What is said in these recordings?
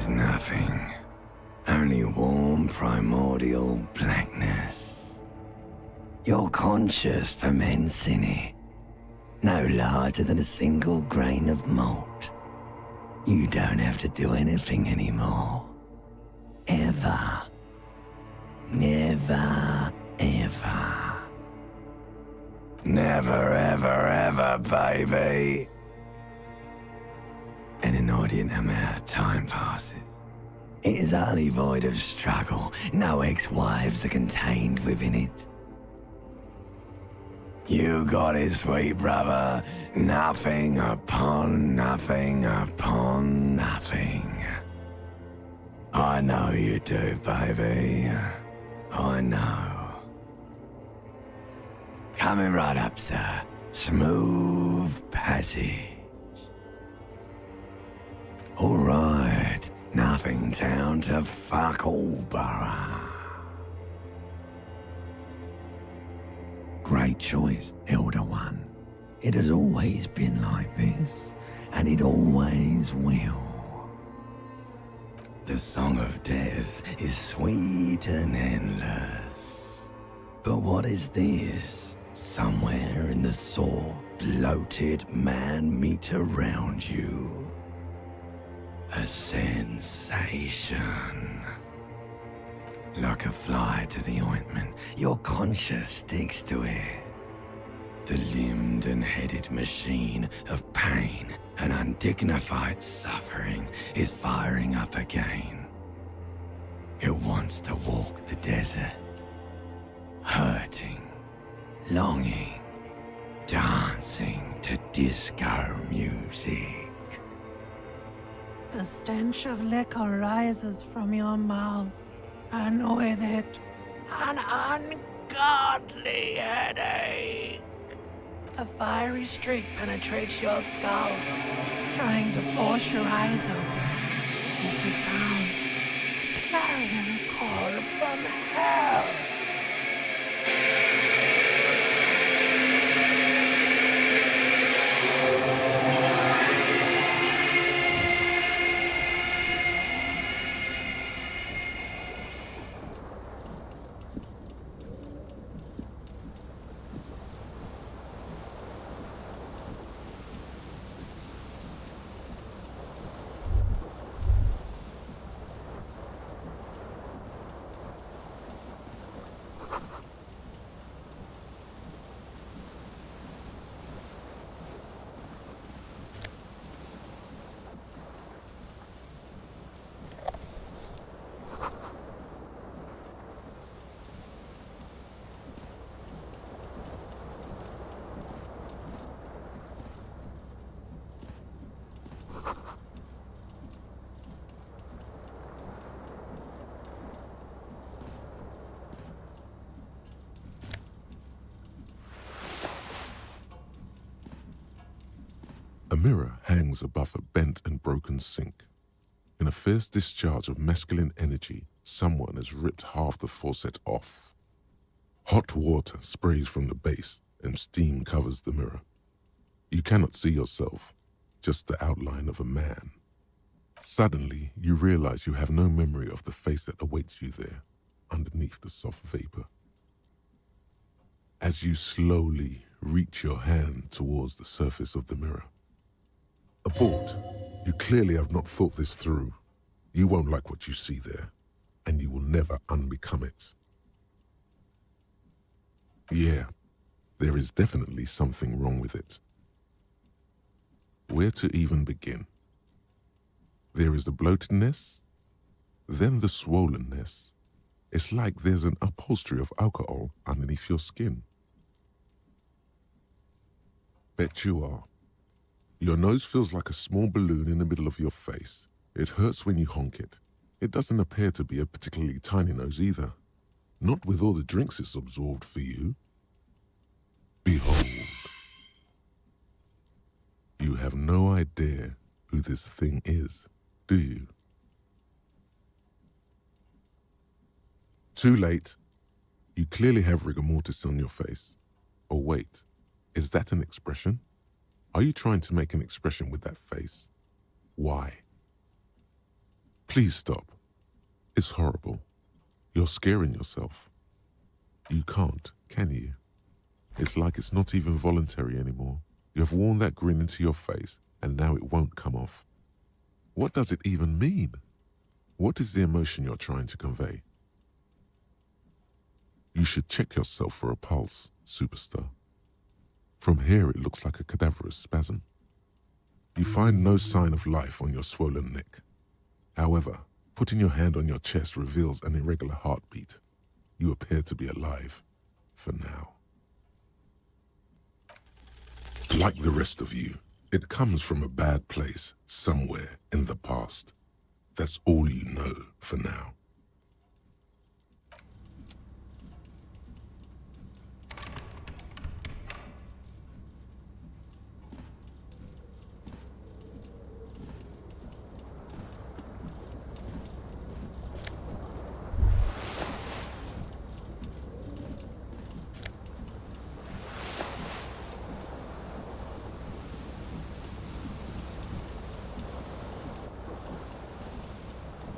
There's nothing. Only warm primordial blackness. Your conscious ferments in it. No larger than a single grain of malt. You don't have to do anything anymore. Ever. Never, ever. Never, ever, ever, baby. An inordinate amount of time passes. It is utterly void of struggle. No ex-wives are contained within it. You got it, sweet brother. Nothing upon nothing upon nothing. I know you do, baby. I know. Coming right up, sir. Smooth passage. All right. Nothing town to fuck all borough. Great choice, Elder One. It has always been like this, and it always will. The song of death is sweet and endless. But what is this? Somewhere in the sore, bloated man meet around you. A sensation. Like a fly to the ointment, your conscience sticks to it. The limbed and headed machine of pain and undignified suffering is firing up again. It wants to walk the desert, hurting, longing, dancing to disco music. The stench of liquor rises from your mouth, and with it, an ungodly headache. A fiery streak penetrates your skull, trying to force your eyes open. It's a sound, a clarion call from hell. A mirror hangs above a bent and broken sink. In a fierce discharge of masculine energy, someone has ripped half the faucet off. Hot water sprays from the base and steam covers the mirror. You cannot see yourself, just the outline of a man. Suddenly, you realize you have no memory of the face that awaits you there, underneath the soft vapor. As you slowly reach your hand towards the surface of the mirror. Abort. You clearly have not thought this through. You won't like what you see there, and you will never unbecome it. Yeah, there is definitely something wrong with it. Where to even begin? There is the bloatedness, then the swollenness. It's like there's an upholstery of alcohol underneath your skin. Bet you are. Your nose feels like a small balloon in the middle of your face. It hurts when you honk it. It doesn't appear to be a particularly tiny nose either. Not with all the drinks it's absorbed for you. Behold. You have no idea who this thing is, do you? Too late. You clearly have rigor mortis on your face. Oh wait, is that an expression? Are you trying to make an expression with that face? Why? Please stop. It's horrible. You're scaring yourself. You can't, can you? It's like it's not even voluntary anymore. You have worn that grin into your face, and now it won't come off. What does it even mean? What is the emotion you're trying to convey? You should check yourself for a pulse, superstar. From here, it looks like a cadaverous spasm. You find no sign of life on your swollen neck. However, putting your hand on your chest reveals an irregular heartbeat. You appear to be alive, for now. Like the rest of you, it comes from a bad place somewhere in the past. That's all you know for now.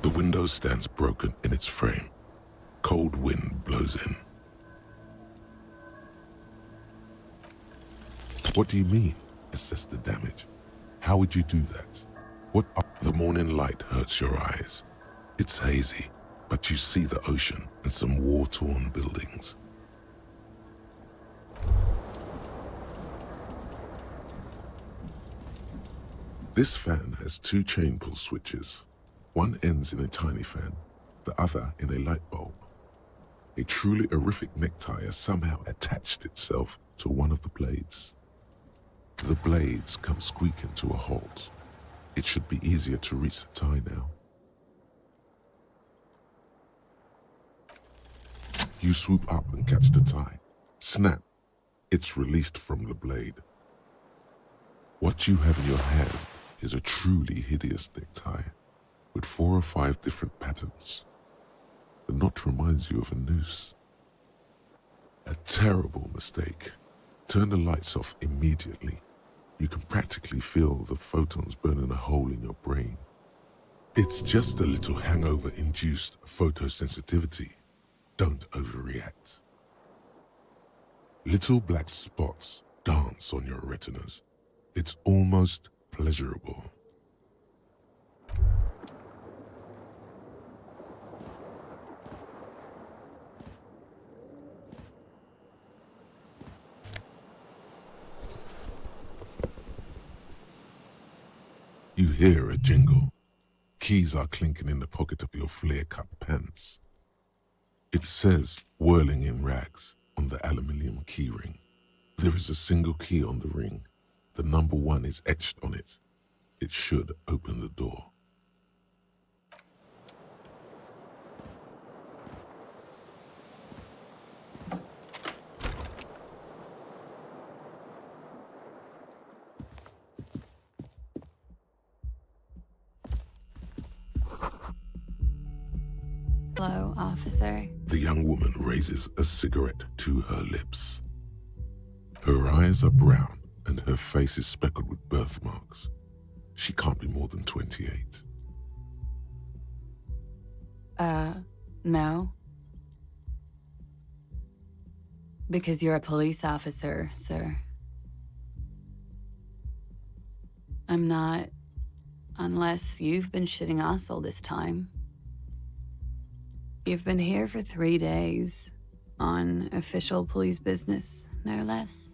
The window stands broken in its frame. Cold wind blows in. What do you mean, assess the damage? How would you do that? The morning light hurts your eyes. It's hazy, but you see the ocean and some war-torn buildings. This fan has two chain pull switches. One ends in a tiny fan, the other in a light bulb. A truly horrific necktie has somehow attached itself to one of the blades. The blades come squeaking to a halt. It should be easier to reach the tie now. You swoop up and catch the tie. Snap! It's released from the blade. What you have in your hand is a truly hideous necktie, with 4 or 5 different patterns. The knot reminds you of a noose. A terrible mistake. Turn the lights off immediately. You can practically feel the photons burning a hole in your brain. It's just a little hangover-induced photosensitivity. Don't overreact. Little black spots dance on your retinas. It's almost pleasurable. You hear a jingle. Keys are clinking in the pocket of your flare-cut pants. It says, whirling in rags, on the aluminium keyring. There is a single key on the ring. The number 1 is etched on it. It should open the door. Hello, officer. The young woman raises a cigarette to her lips. Her eyes are brown and her face is speckled with birthmarks. She can't be more than 28. No. Because you're a police officer, sir. I'm not, unless you've been shitting us all this time. You've been here for 3 days, on official police business, no less.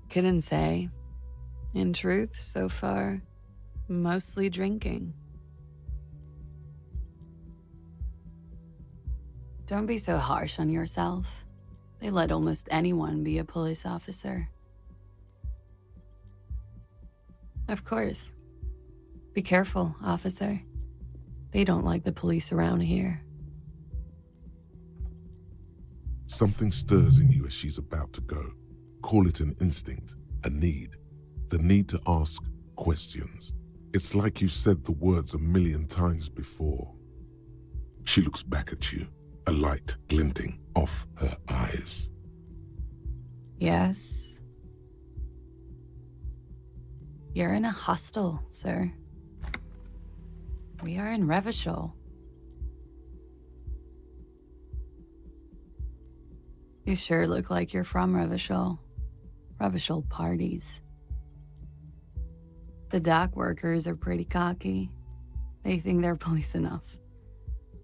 Couldn't say. In truth, so far, mostly drinking. Don't be so harsh on yourself. They let almost anyone be a police officer. Of course. Be careful, officer. They don't like the police around here. Something stirs in you as she's about to go. Call it an instinct, a need. The need to ask questions. It's like you said the words 1,000,000 times before. She looks back at you, a light glinting off her eyes. Yes. You're in a hostel, sir. We are in Revachol. You sure look like you're from Revachol. Revachol parties. The dock workers are pretty cocky. They think they're police enough.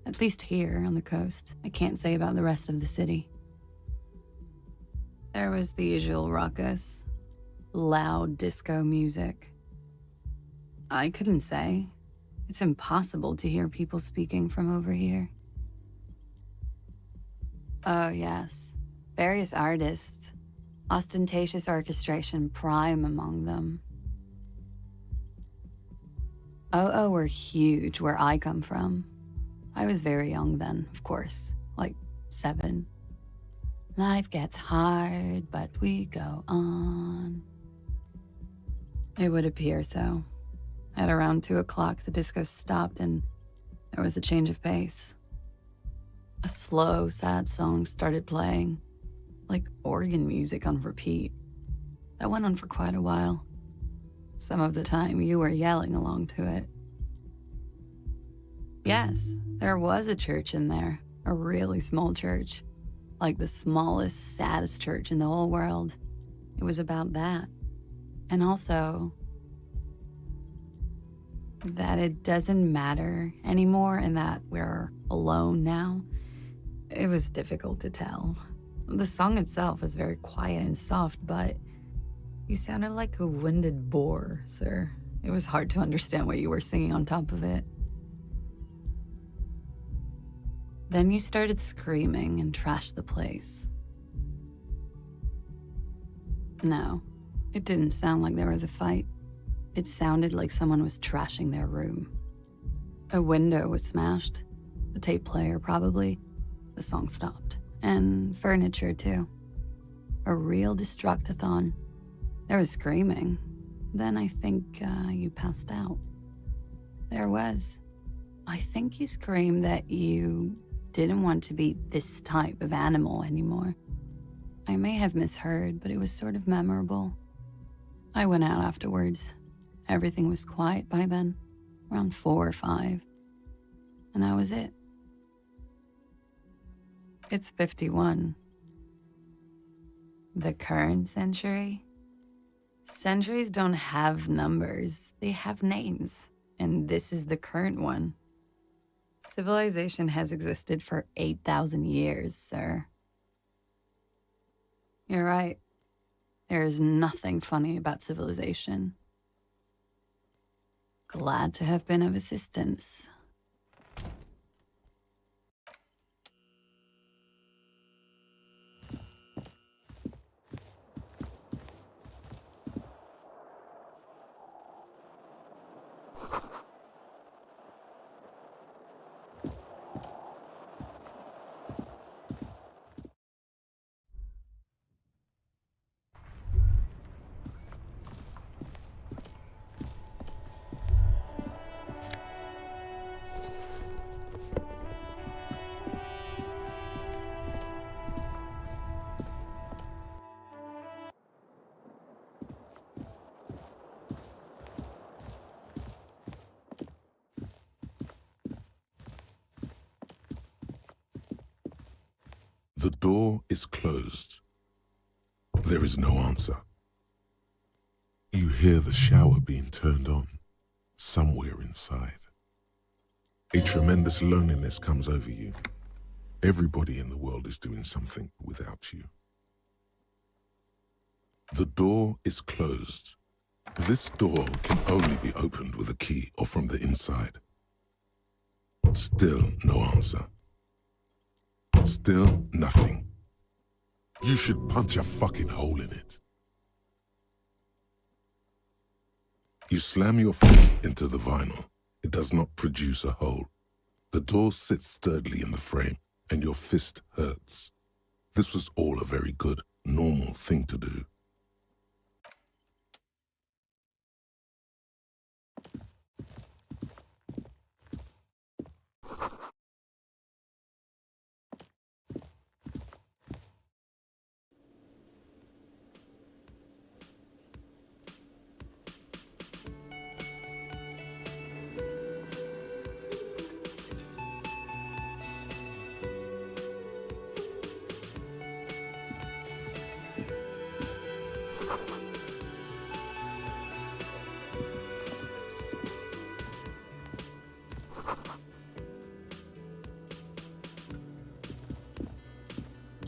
At least here on the coast. I can't say about the rest of the city. There was the usual ruckus. Loud disco music. I couldn't say. It's impossible to hear people speaking from over here. Oh, yes. Various artists. Ostentatious orchestration prime among them. Oh, were huge where I come from. I was very young then, of course. Like 7. Life gets hard, but we go on. It would appear so. At around 2 o'clock, the disco stopped and there was a change of pace. A slow, sad song started playing, like organ music on repeat. That went on for quite a while. Some of the time, you were yelling along to it. Yes, there was a church in there, a really small church, like the smallest, saddest church in the whole world. It was about that. And also, that it doesn't matter anymore and that we're alone now. It was difficult to tell. The song itself was very quiet and soft, but you sounded like a winded boar, sir. It was hard to understand what you were singing on top of it. Then you started screaming and trashed the place. No, it didn't sound like there was a fight. It sounded like someone was trashing their room. A window was smashed, a tape player probably. The song stopped. And furniture too. A real destructathon. There was screaming. Then I think you passed out. There was. I think you screamed that you didn't want to be this type of animal anymore. I may have misheard, but it was sort of memorable. I went out afterwards. Everything was quiet by then, around 4 or 5. And that was it. It's 51. The current century? Centuries don't have numbers, they have names. And this is the current one. Civilization has existed for 8,000 years, sir. You're right. There is nothing funny about civilization. Glad to have been of assistance. The door is closed. There is no answer. You hear the shower being turned on, somewhere inside. A tremendous loneliness comes over you. Everybody in the world is doing something without you. The door is closed. This door can only be opened with a key or from the inside. Still no answer. Still nothing. You should punch a fucking hole in it. You slam your fist into the vinyl. It does not produce a hole. The door sits sturdily in the frame, and your fist hurts. This was all a very good, normal thing to do.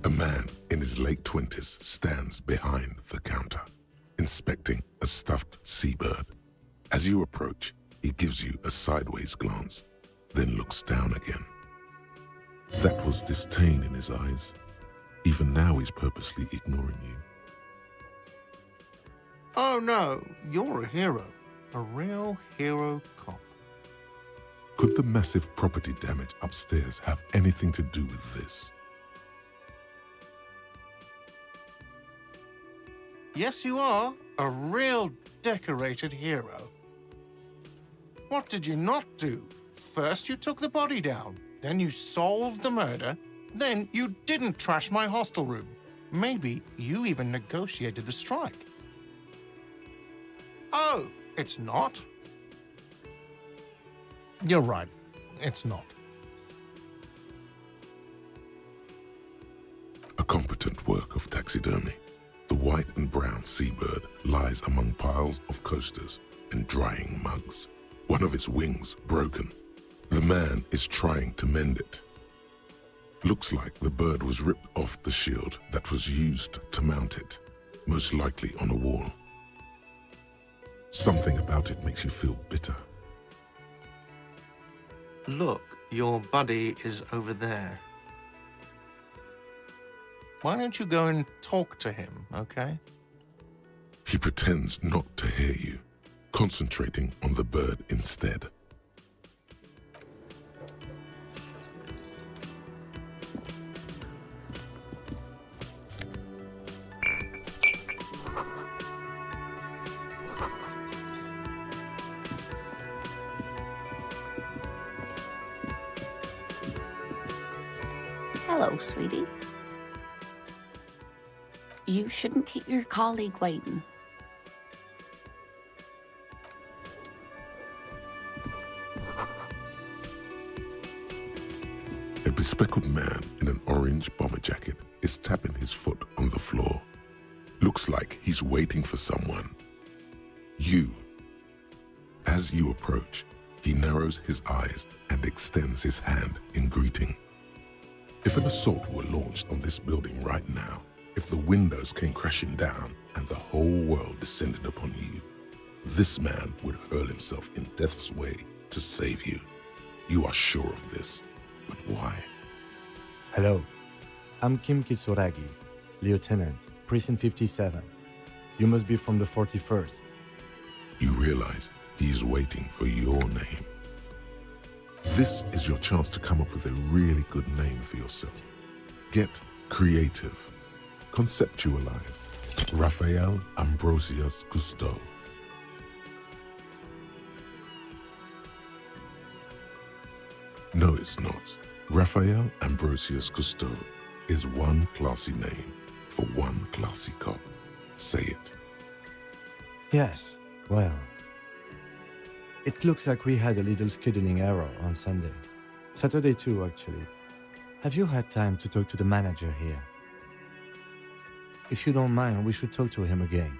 A man in his late 20s stands behind the counter, inspecting a stuffed seabird. As you approach, he gives you a sideways glance, then looks down again. That was disdain in his eyes. Even now he's purposely ignoring you. Oh no, you're a hero. A real hero cop. Could the massive property damage upstairs have anything to do with this? Yes, you are. A real decorated hero. What did you not do? First you took the body down, then you solved the murder, then you didn't trash my hostel room. Maybe you even negotiated the strike. Oh, it's not? You're right. It's not. A competent work of taxidermy. The white and brown seabird lies among piles of coasters and drying mugs. One of its wings broken. The man is trying to mend it. Looks like the bird was ripped off the shield that was used to mount it, most likely on a wall. Something about it makes you feel bitter. Look, your buddy is over there. Why don't you go and talk to him, okay? He pretends not to hear you, concentrating on the bird instead. Hello, sweetie. You shouldn't keep your colleague waiting. A bespectacled man in an orange bomber jacket is tapping his foot on the floor. Looks like he's waiting for someone. You. As you approach, he narrows his eyes and extends his hand in greeting. If an assault were launched on this building right now, if the windows came crashing down and the whole world descended upon you, this man would hurl himself in death's way to save you. You are sure of this, but why? Hello, I'm Kim Kitsuragi, Lieutenant, Precinct 57. You must be from the 41st. You realize he's waiting for your name. This is your chance to come up with a really good name for yourself. Get creative. Conceptualize. Raphael Ambrosius Cousteau. No, it's not. Raphael Ambrosius Cousteau is one classy name for one classy cop. Say it. Yes, well, it looks like we had a little scheduling error on Sunday. Saturday too, actually. Have you had time to talk to the manager here? If you don't mind, we should talk to him again.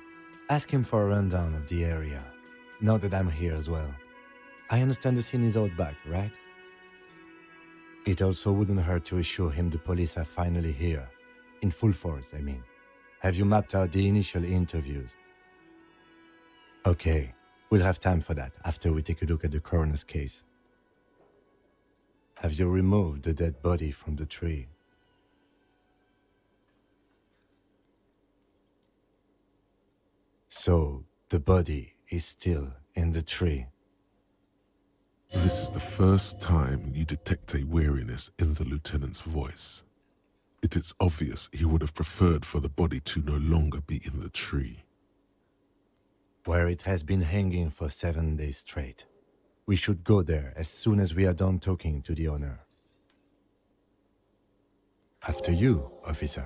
Ask him for a rundown of the area, now that I'm here as well. I understand the scene is out back, right? It also wouldn't hurt to assure him the police are finally here. In full force, I mean. Have you mapped out the initial interviews? Okay, we'll have time for that after we take a look at the coroner's case. Have you removed the dead body from the tree? So, the body is still in the tree. This is the first time you detect a weariness in the lieutenant's voice. It is obvious he would have preferred for the body to no longer be in the tree. Where it has been hanging for 7 days straight. We should go there as soon as we are done talking to the owner. After you, officer.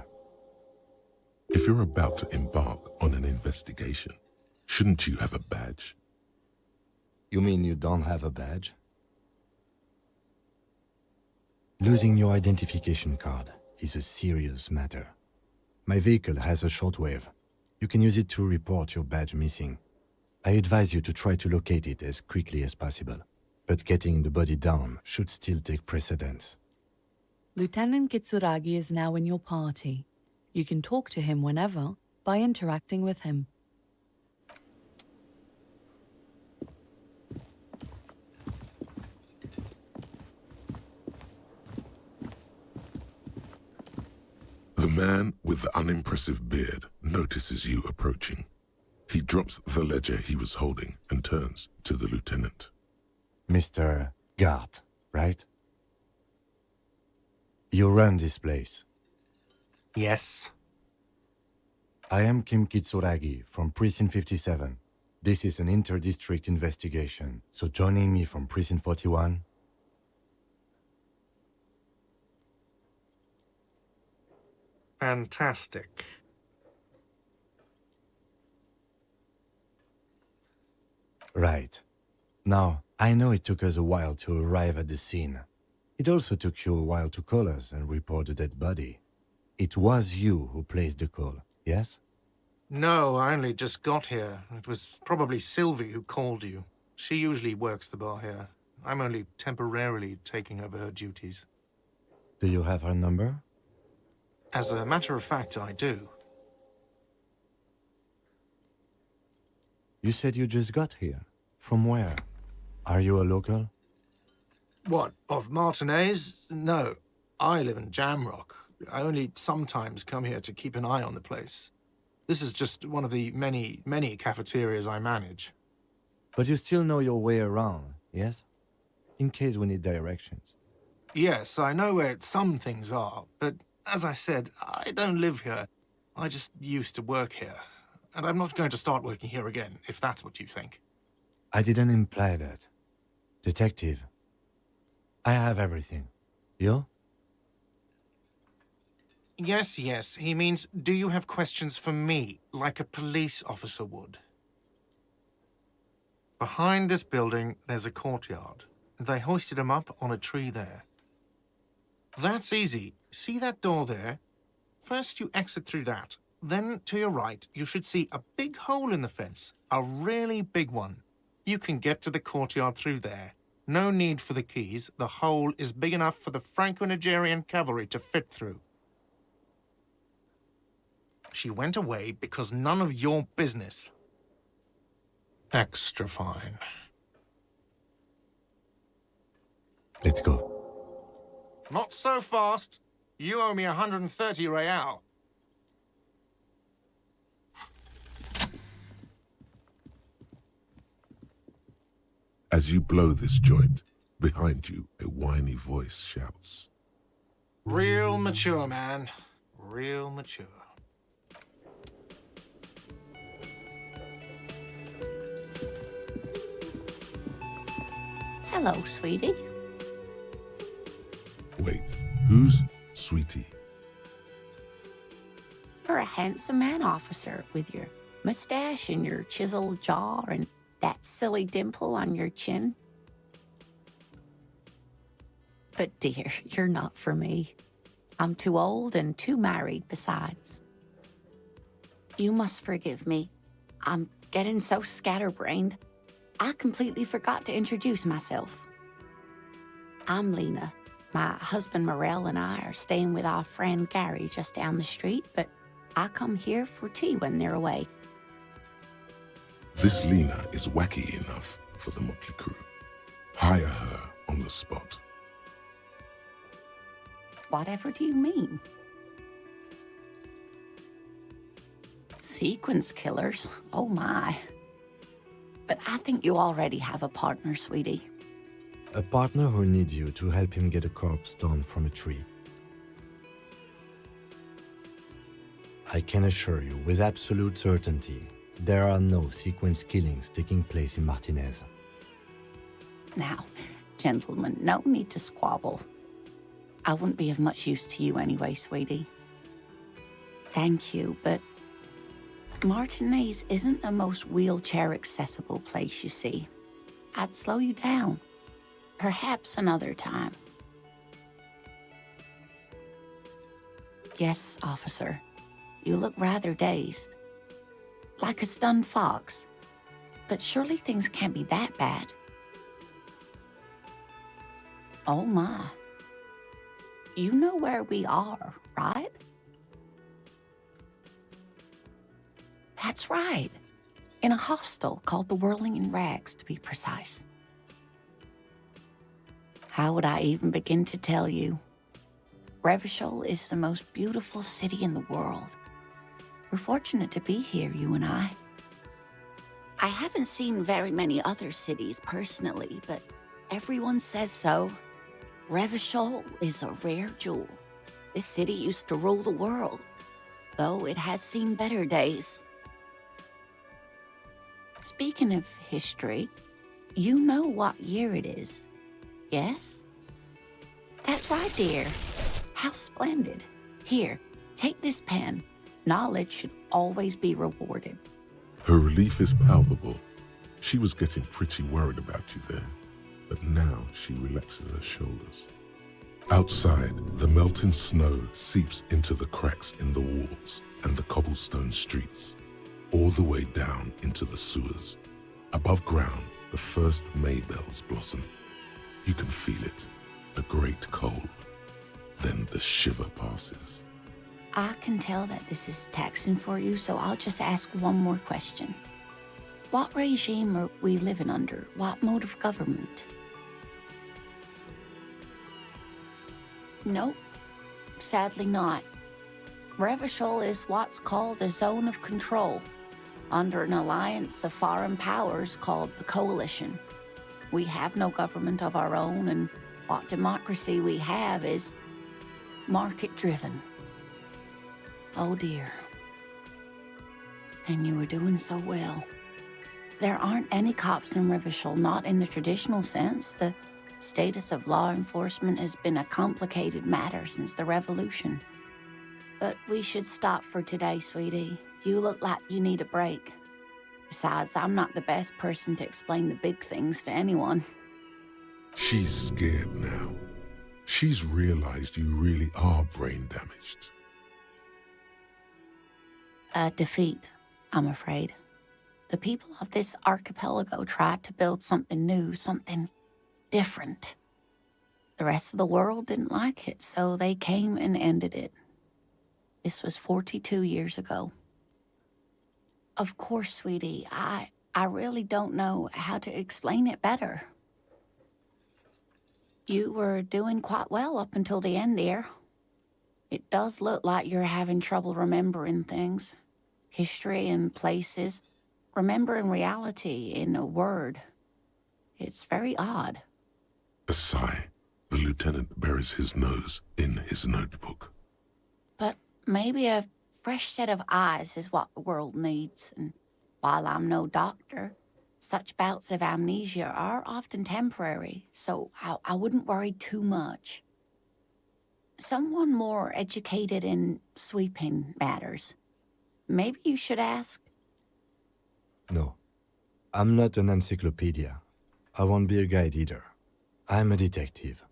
If you're about to embark on an investigation, shouldn't you have a badge? You mean you don't have a badge? Losing your identification card is a serious matter. My vehicle has a shortwave. You can use it to report your badge missing. I advise you to try to locate it as quickly as possible, but getting the body down should still take precedence. Lieutenant Kitsuragi is now in your party. You can talk to him whenever by interacting with him. The man with the unimpressive beard notices you approaching. He drops the ledger he was holding and turns to the lieutenant. Mr. Gart, right? You run this place. Yes. I am Kim Kitsuragi from Precinct 57. This is an inter-district investigation, so joining me from Precinct 41... Fantastic. Right. Now, I know it took us a while to arrive at the scene. It also took you a while to call us and report the dead body. It was you who placed the call, yes? No, I only just got here. It was probably Sylvie who called you. She usually works the bar here. I'm only temporarily taking over her duties. Do you have her number? As a matter of fact, I do. You said you just got here. From where? Are you a local? What, of Martinez? No, I live in Jamrock. I only sometimes come here to keep an eye on the place. This is just one of the many, many cafeterias I manage. But you still know your way around, yes? In case we need directions. Yes, I know where some things are, but as I said, I don't live here. I just used to work here. And I'm not going to start working here again, if that's what you think. I didn't imply that. Detective, I have everything. You? Yes, yes. He means, do you have questions for me, like a police officer would? Behind this building, there's a courtyard. They hoisted him up on a tree there. That's easy. See that door there? First you exit through that. Then, to your right, you should see a big hole in the fence. A really big one. You can get to the courtyard through there. No need for the keys. The hole is big enough for the Franco-Nigerian cavalry to fit through. She went away because none of your business. Extra fine. Let's go. Not so fast. You owe me 130 real. As you blow this joint, behind you, a whiny voice shouts. Real mature, man. Real mature. Hello, sweetie. Wait, who's Sweetie? You're a handsome man, officer, with your mustache and your chiseled jaw and that silly dimple on your chin. But dear, you're not for me. I'm too old and too married besides. You must forgive me. I'm getting so scatterbrained. I completely forgot to introduce myself. I'm Lena. My husband Morel and I are staying with our friend Gary just down the street, but I come here for tea when they're away. This Lena is wacky enough for the motley crew. Hire her on the spot. Whatever do you mean? Sequence killers? Oh my. But I think you already have a partner, sweetie. A partner who needs you to help him get a corpse down from a tree. I can assure you with absolute certainty, there are no sequence killings taking place in Martinez. Now, gentlemen, no need to squabble. I wouldn't be of much use to you anyway, sweetie. Thank you, but Martinez isn't the most wheelchair-accessible place, you see. I'd slow you down. Perhaps another time. Yes, officer. You look rather dazed. Like a stunned fox. But surely things can't be that bad. Oh my. You know where we are, right? That's right. In a hostel called the Whirling in Rags, to be precise. How would I even begin to tell you? Revachol is the most beautiful city in the world. We're fortunate to be here, you and I. I haven't seen very many other cities personally, but everyone says so. Revachol is a rare jewel. This city used to rule the world, though it has seen better days. Speaking of history, you know what year it is, yes? That's right, dear. How splendid. Here, take this pen. Knowledge should always be rewarded. Her relief is palpable. She was getting pretty worried about you there, but now she relaxes her shoulders. Outside, the melting snow seeps into the cracks in the walls and the cobblestone streets, all the way down into the sewers. Above ground, the first maybells blossom. You can feel it, a great cold. Then the shiver passes. I can tell that this is taxing for you, so I'll just ask one more question. What regime are we living under? What mode of government? Nope, sadly not. Revachol is what's called a zone of control, under an alliance of foreign powers called the Coalition. We have no government of our own, and what democracy we have is market-driven. Oh dear. And you were doing so well. There aren't any cops in Revachol, not in the traditional sense. The status of law enforcement has been a complicated matter since the revolution. But we should stop for today, sweetie. You look like you need a break. Besides, I'm not the best person to explain the big things to anyone. She's scared now. She's realized you really are brain damaged. A defeat, I'm afraid. The people of this archipelago tried to build something new, something different. The rest of the world didn't like it, so they came and ended it. This was 42 years ago. Of course, sweetie, I really don't know how to explain it better. You were doing quite well up until the end there. It does look like you're having trouble remembering things. History and places. Remembering reality in a word. It's very odd. A sigh. The lieutenant buries his nose in his notebook. But maybe a fresh set of eyes is what the world needs. And while I'm no doctor, such bouts of amnesia are often temporary, so I wouldn't worry too much. Someone more educated in sweeping matters. Maybe you should ask. No, I'm not an encyclopedia. I won't be a guide either. I'm a detective.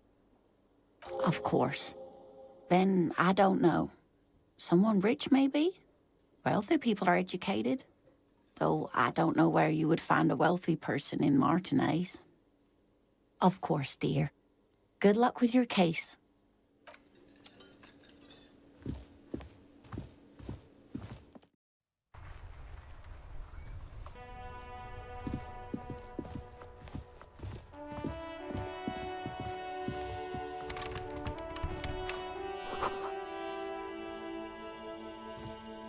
Of course. Then I don't know. Someone rich, maybe? Wealthy people are educated. Though I don't know where you would find a wealthy person in Martinez. Of course, dear. Good luck with your case.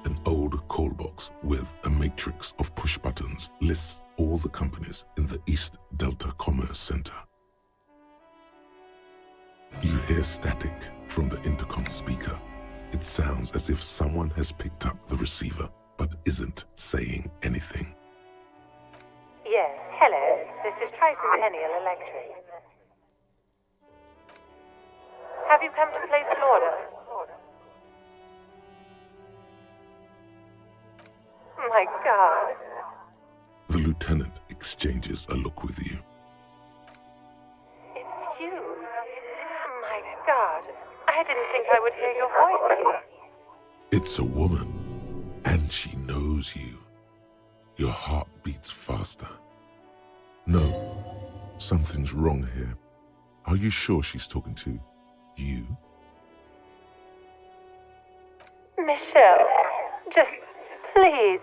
An old call box with a matrix of push buttons lists all the companies in the East Delta Commerce Center. You hear static from the intercom speaker. It sounds as if someone has picked up the receiver but isn't saying anything. Yes, hello. This is Tricentennial Electric. Have you come to place an order? My God. The lieutenant exchanges a look with you. It's you. My God. I didn't think I would hear your voice here. It's a woman, and she knows you. Your heart beats faster. No, something's wrong here. Are you sure she's talking to you? Michelle, just please.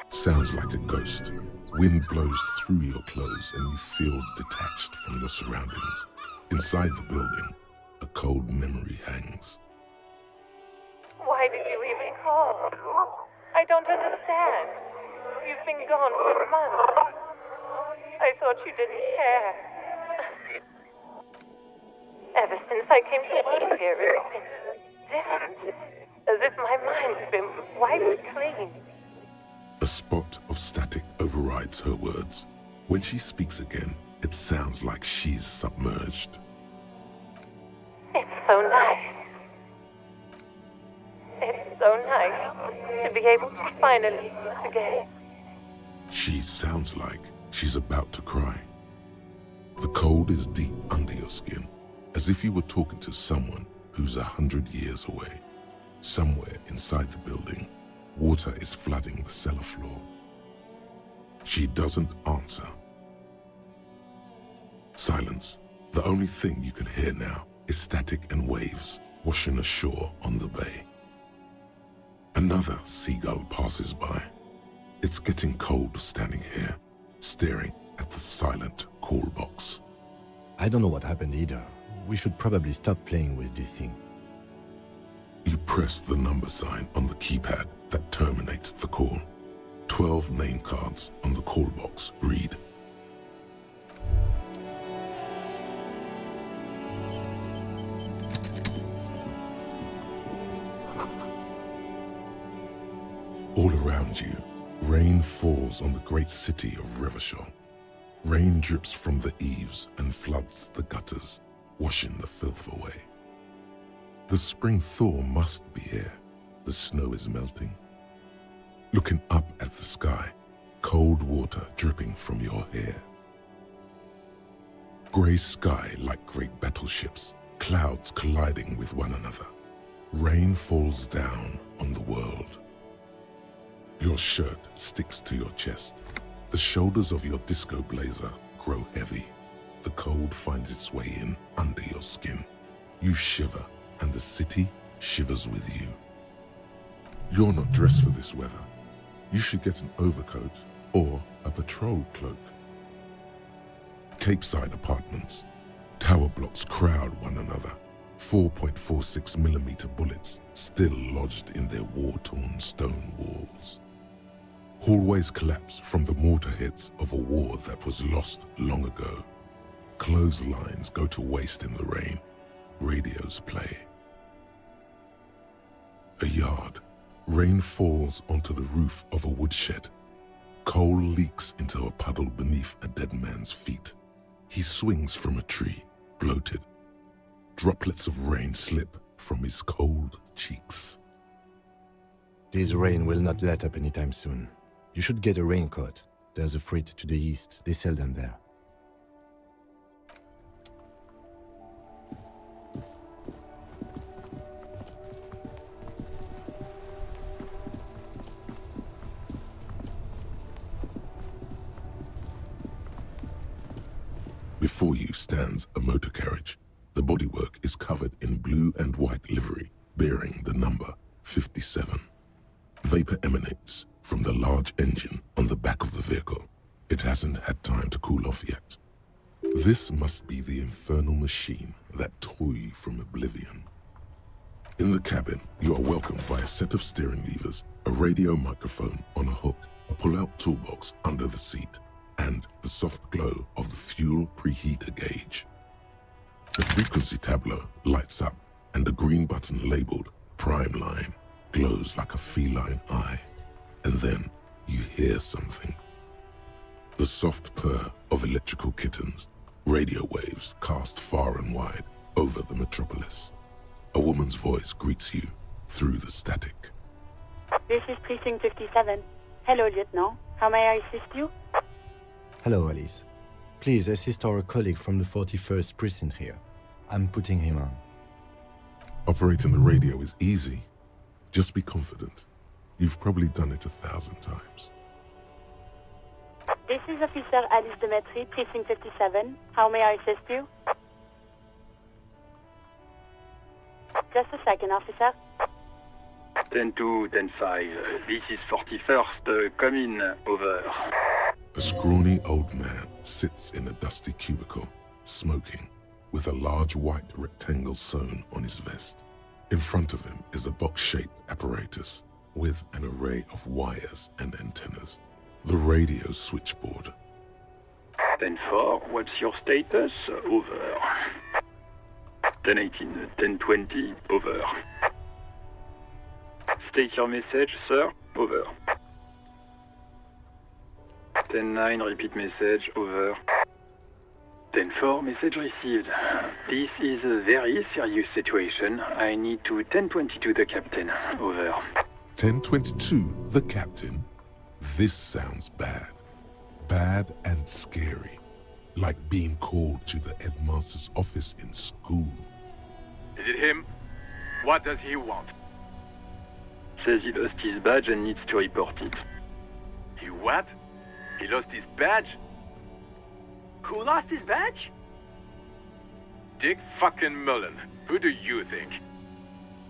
Sounds like a ghost. Wind blows through your clothes and you feel detached from your surroundings. Inside the building, a cold memory hangs. Why did you even call? I don't understand. You've been gone for months. I thought you didn't care. Ever since I came to work here, it's been different. As if my mind's been wiped clean. A spot of static overrides her words. When she speaks again, it sounds like she's submerged. It's so nice. It's so nice to be able to finally meet again. She sounds like she's about to cry. The cold is deep under your skin, as if you were talking to someone who's 100 years away. Somewhere inside the building, water is flooding the cellar floor. She doesn't answer. Silence. The only thing you can hear now is static and waves washing ashore on the bay. Another seagull passes by. It's getting cold standing here, staring at the silent call box. I don't know what happened either. We should probably stop playing with this thing. You press the number sign on the keypad that terminates the call. 12 name cards on the call box read. All around you, rain falls on the great city of Revachol. Rain drips from the eaves and floods the gutters, washing the filth away. The spring thaw must be here. The snow is melting. Looking up at the sky, cold water dripping from your hair. Grey sky like great battleships, clouds colliding with one another. Rain falls down on the world. Your shirt sticks to your chest. The shoulders of your disco blazer grow heavy. The cold finds its way in under your skin. You shiver, and the city shivers with you. You're not dressed for this weather. You should get an overcoat or a patrol cloak. Capeside apartments. Tower blocks crowd one another. 4.46mm bullets still lodged in their war-torn stone walls. Hallways collapse from the mortar hits of a war that was lost long ago. Clotheslines go to waste in the rain. Radios play. A yard. Rain falls onto the roof of a woodshed. Coal leaks into a puddle beneath a dead man's feet. He swings from a tree, bloated. Droplets of rain slip from his cold cheeks. This rain will not let up anytime soon. You should get a raincoat. There's a freight to the east. They sell them there. Before you stands a motor carriage. The bodywork is covered in blue and white livery, bearing the number 57. Vapor emanates from the large engine on the back of the vehicle. It hasn't had time to cool off yet. This must be the infernal machine that tore you from oblivion. In the cabin, you are welcomed by a set of steering levers, a radio microphone on a hook, a pull-out toolbox under the seat, and the soft glow of the fuel preheater gauge. The frequency tableau lights up, and a green button labeled Prime Line glows like a feline eye. And then you hear something. The soft purr of electrical kittens, radio waves cast far and wide over the metropolis. A woman's voice greets you through the static. This is Precinct 57. Hello, Lieutenant. How may I assist you? Hello, Alice. Please assist our colleague from the 41st Precinct here. I'm putting him on. Operating the radio is easy. Just be confident. You've probably done it 1,000 times. This is Officer Alice Demetri, Precinct 57. How may I assist you? Just a second, officer. 10-2, 10-5. This is 41st. Come in. Over. A scrawny old man sits in a dusty cubicle, smoking, with a large white rectangle sewn on his vest. In front of him is a box-shaped apparatus with an array of wires and antennas. The radio switchboard. 10-4, what's your status? Over. 10-18, 10-20, over. State your message, sir. Over. 10-9, repeat message. Over. 10-4, message received. This is a very serious situation. I need to 10-22 the captain. Over. 1022, the captain. This sounds bad. Bad and scary. Like being called to the headmaster's office in school. Is it him? What does he want? Says he lost his badge and needs to report it. He what? He lost his badge? Who lost his badge? Dick fucking Mullen. Who do you think?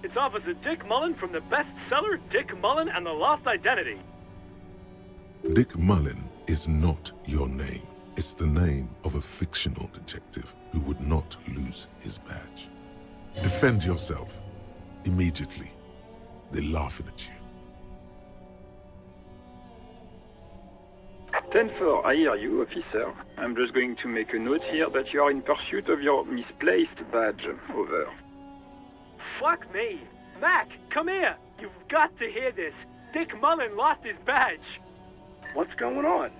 It's Officer Dick Mullen from the bestseller Dick Mullen and the Lost Identity. Dick Mullen is not your name. It's the name of a fictional detective who would not lose his badge. Defend yourself. Immediately. They're laughing at you. 10-4, I hear you, officer. I'm just going to make a note here that you are in pursuit of your misplaced badge. Over. Fuck me. Mac, come here. You've got to hear this. Dick Mullen lost his badge. What's going on?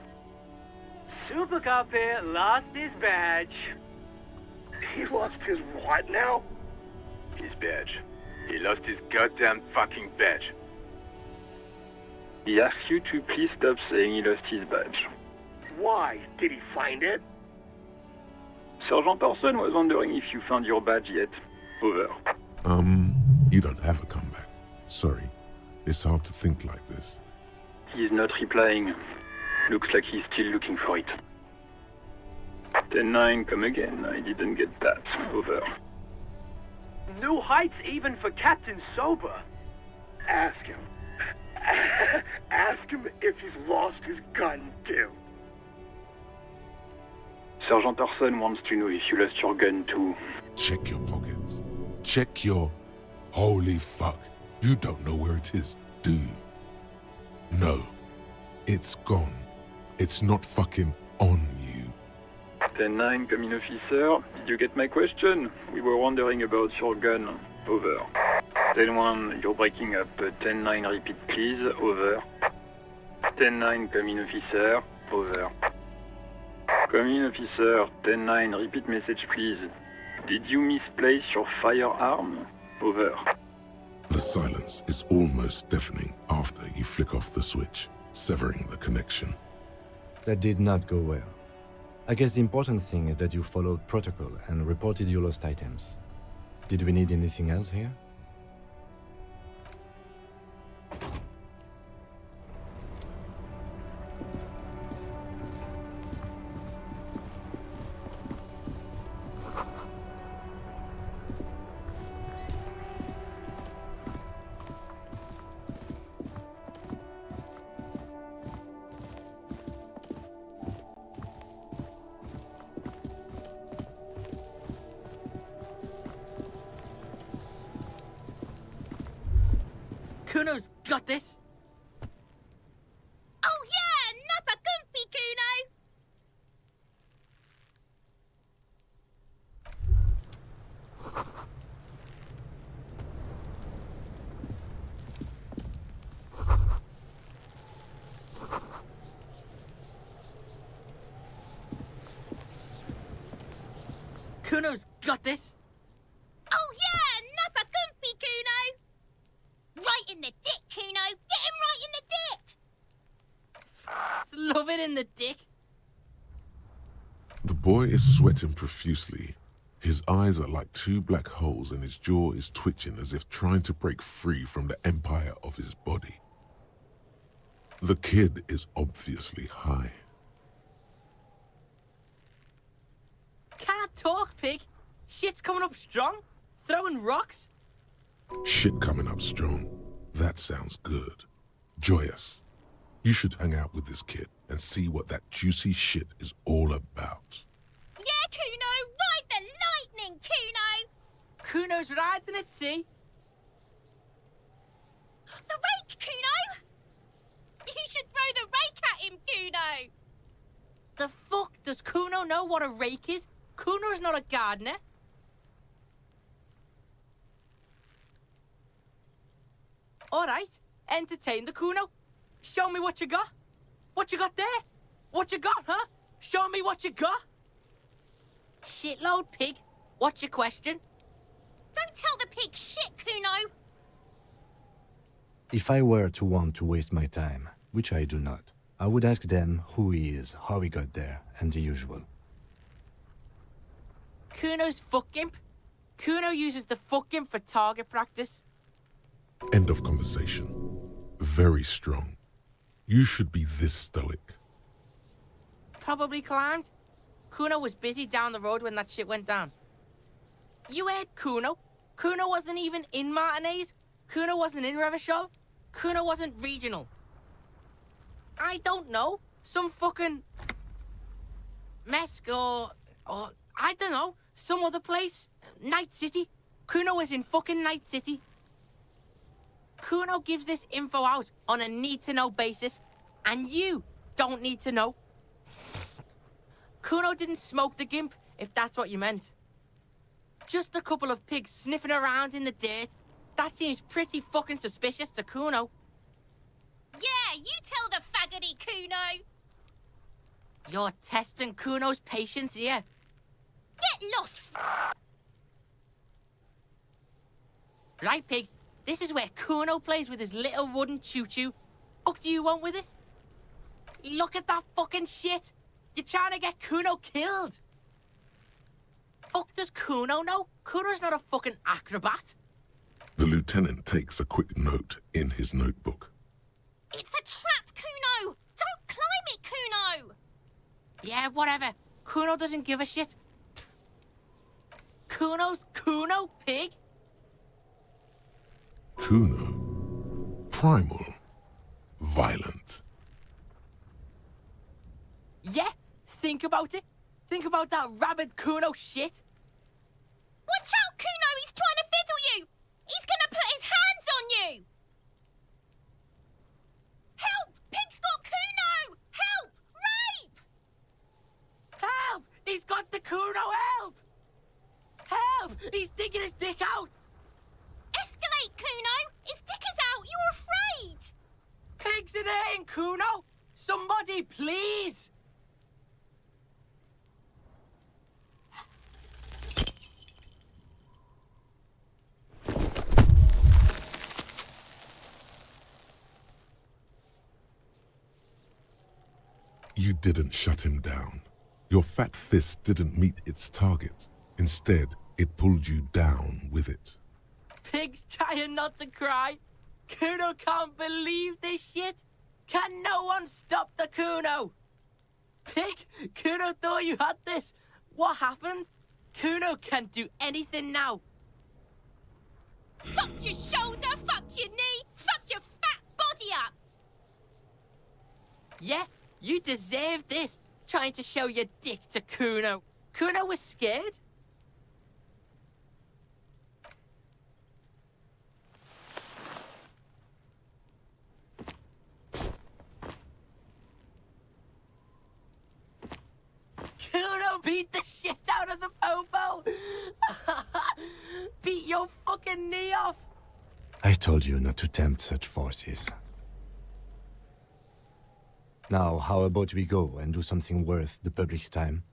Super Cop here lost his badge. He lost his what now? His badge. He lost his goddamn fucking badge. He asks you to please stop saying he lost his badge. Why? Did he find it? Sergeant Orson was wondering if you found your badge yet. Over. You don't have a comeback. Sorry. It's hard to think like this. He's not replying. Looks like he's still looking for it. 10-9, come again. I didn't get that. Over. New heights even for Captain Sober. Ask him. Ask him if he's lost his gun, too. Sergeant Orson wants to know if you lost your gun, too. Check your pockets. Check your... Holy fuck. You don't know where it is, do you? No. It's gone. It's not fucking on you. 10-9, come in, officer. Did you get my question? We were wondering about your gun. Over. 10-1, you're breaking up. 10-9, repeat, please. Over. 10-9, come in, officer. Over. Come in, officer. 10-9, repeat message, please. Did you misplace your firearm? Over. The silence is almost deafening after you flick off the switch, severing the connection. That did not go well. I guess the important thing is that you followed protocol and reported your lost items. Did we need anything else here? Kuno's got this. Oh yeah, nappa comfy, Kuno. Kuno's got this. Oh yeah, nappa comfy, Kuno. Right in the dick, Kuno. Get him right in the dick. Love it in the dick. The boy is sweating profusely. His eyes are like two black holes and his jaw is twitching as if trying to break free from the empire of his body. The kid is obviously high. Can't talk, pig. Shit's coming up strong. Throwing rocks. Shit coming up strong. That sounds good. Joyous, you should hang out with this kid and see what that juicy shit is all about. Yeah, Kuno! Ride the lightning, Kuno! Kuno's riding it, see? The rake, Kuno! You should throw the rake at him, Kuno! The fuck does Kuno know what a rake is? Kuno's not a gardener. All right, entertain the Kuno. Show me what you got. What you got there? What you got, huh? Show me what you got. Shitload pig. What's your question? Don't tell the pig shit, Kuno! If I were to want to waste my time, which I do not, I would ask them who he is, how he got there, and the usual. Kuno's fuck gimp. Kuno uses the fuck gimp for target practice. End of conversation. Very strong. You should be this stoic. Probably climbed. Kuno was busy down the road when that shit went down. You heard Kuno. Kuno wasn't even in Martinez. Kuno wasn't in Revachol. Kuno wasn't regional. I don't know. Some fucking... Mesk or I don't know. Some other place. Night City. Kuno was in fucking Night City. Kuno gives this info out on a need-to-know basis, and you don't need to know. Kuno didn't smoke the gimp, if that's what you meant. Just a couple of pigs sniffing around in the dirt. That seems pretty fucking suspicious to Kuno. Yeah, you tell the faggoty, Kuno! You're testing Kuno's patience here. Get lost, Right, pig? This is where Kuno plays with his little wooden choo-choo. Fuck do you want with it? Look at that fucking shit! You're trying to get Kuno killed! Fuck does Kuno know? Kuno's not a fucking acrobat. The lieutenant takes a quick note in his notebook. It's a trap, Kuno! Don't climb it, Kuno! Yeah, whatever. Kuno doesn't give a shit. Kuno's Kuno, pig? Kuno. Primal. Violent. Yeah, think about it. Think about that rabid Kuno shit. Watch out, Kuno! He's trying to fiddle you! He's gonna put his hands on you! Help! Pig's got Kuno! Help! Rape! Help! He's got the Kuno, help! Help! He's digging his dick out! Escalate, Kuno! His dick is out! You're afraid! Pig's in here, Kuno! Somebody, please! You didn't shut him down. Your fat fist didn't meet its target. Instead, it pulled you down with it. Pig's trying not to cry. Kuno can't believe this shit. Can no one stop the Kuno? Pig, Kuno thought you had this. What happened? Kuno can't do anything now. Fucked your shoulder, fucked your knee, fucked your fat body up! Yeah, you deserve this. Trying to show your dick to Kuno. Kuno was scared. Kuno beat the shit out of the popo. Beat your fucking knee off. I told you not to tempt such forces. Now, how about we go and do something worth the public's time?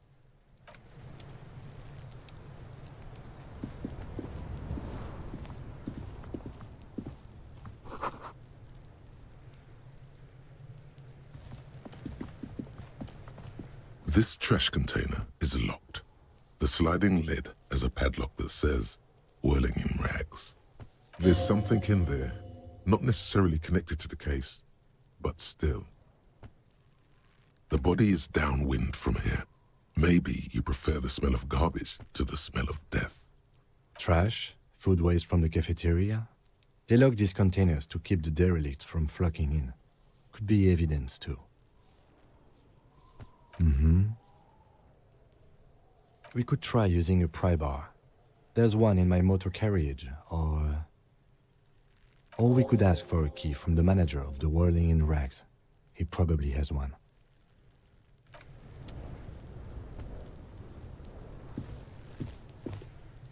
This trash container is locked. The sliding lid has a padlock that says, "Whirling in rags." There's something in there, not necessarily connected to the case, but still. The body is downwind from here. Maybe you prefer the smell of garbage to the smell of death. Trash, Food waste from the cafeteria? They lock these containers to keep the derelicts from flocking in. Could be evidence, too. We could try using a pry bar. There's one in my motor carriage, or we could ask for a key from the manager of the Whirling in Rags. He probably has one.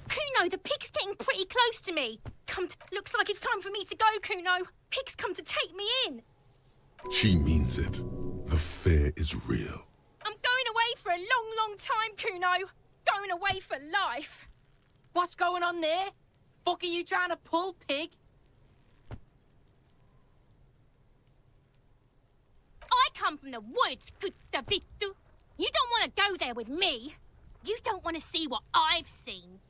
Kuno, the pig's getting pretty close to me. Looks like it's time for me to go, Kuno. Pig's come to take me in. She means it. The fear is real. I'm going away for a long, long time, Kuno. Going away for life. What's going on there? Fuck are you trying to pull, pig? I come from the woods, good Davidu. You don't want to go there with me. You don't want to see what I've seen.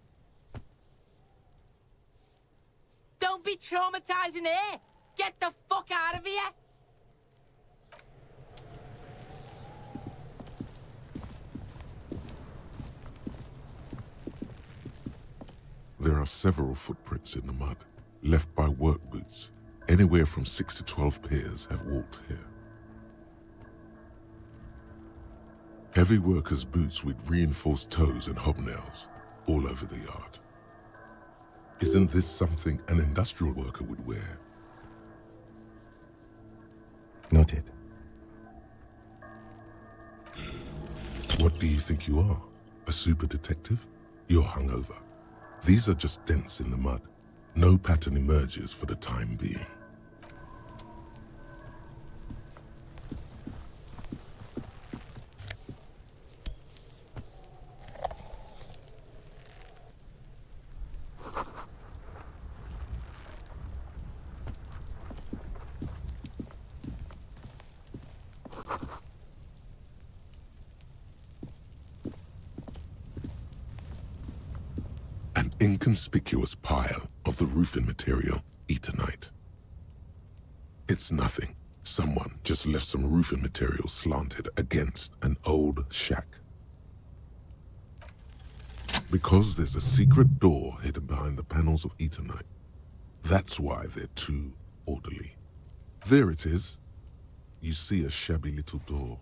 Don't be traumatizing here. Get the fuck out of here. There are several footprints in the mud, left by work boots. Anywhere from 6 to 12 pairs have walked here. Heavy workers' boots with reinforced toes and hobnails all over the yard. Isn't this something an industrial worker would wear? Noted. What do you think you are? A super detective? You're hungover. These are just dents in the mud. No pattern emerges for the time being. An inconspicuous pile of the roofing material, Eternite. It's nothing. Someone just left some roofing material slanted against an old shack. Because there's a secret door hidden behind the panels of Eternite. That's why they're too orderly. There it is. You see a shabby little door.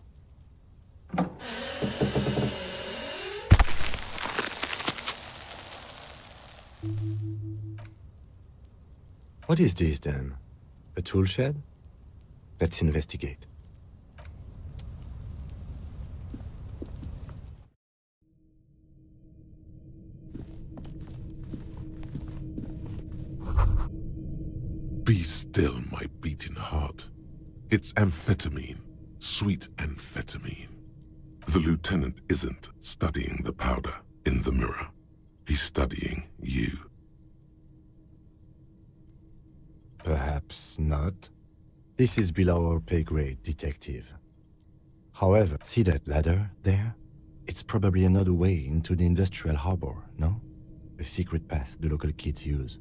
What is this, then? A tool shed? Let's investigate. Be still, my beating heart. It's amphetamine, sweet amphetamine. The lieutenant isn't studying the powder in the mirror. He's studying you. Perhaps not. This is below our pay grade, detective. However, see that ladder there? It's probably another way into the industrial harbor, no? A secret path the local kids use.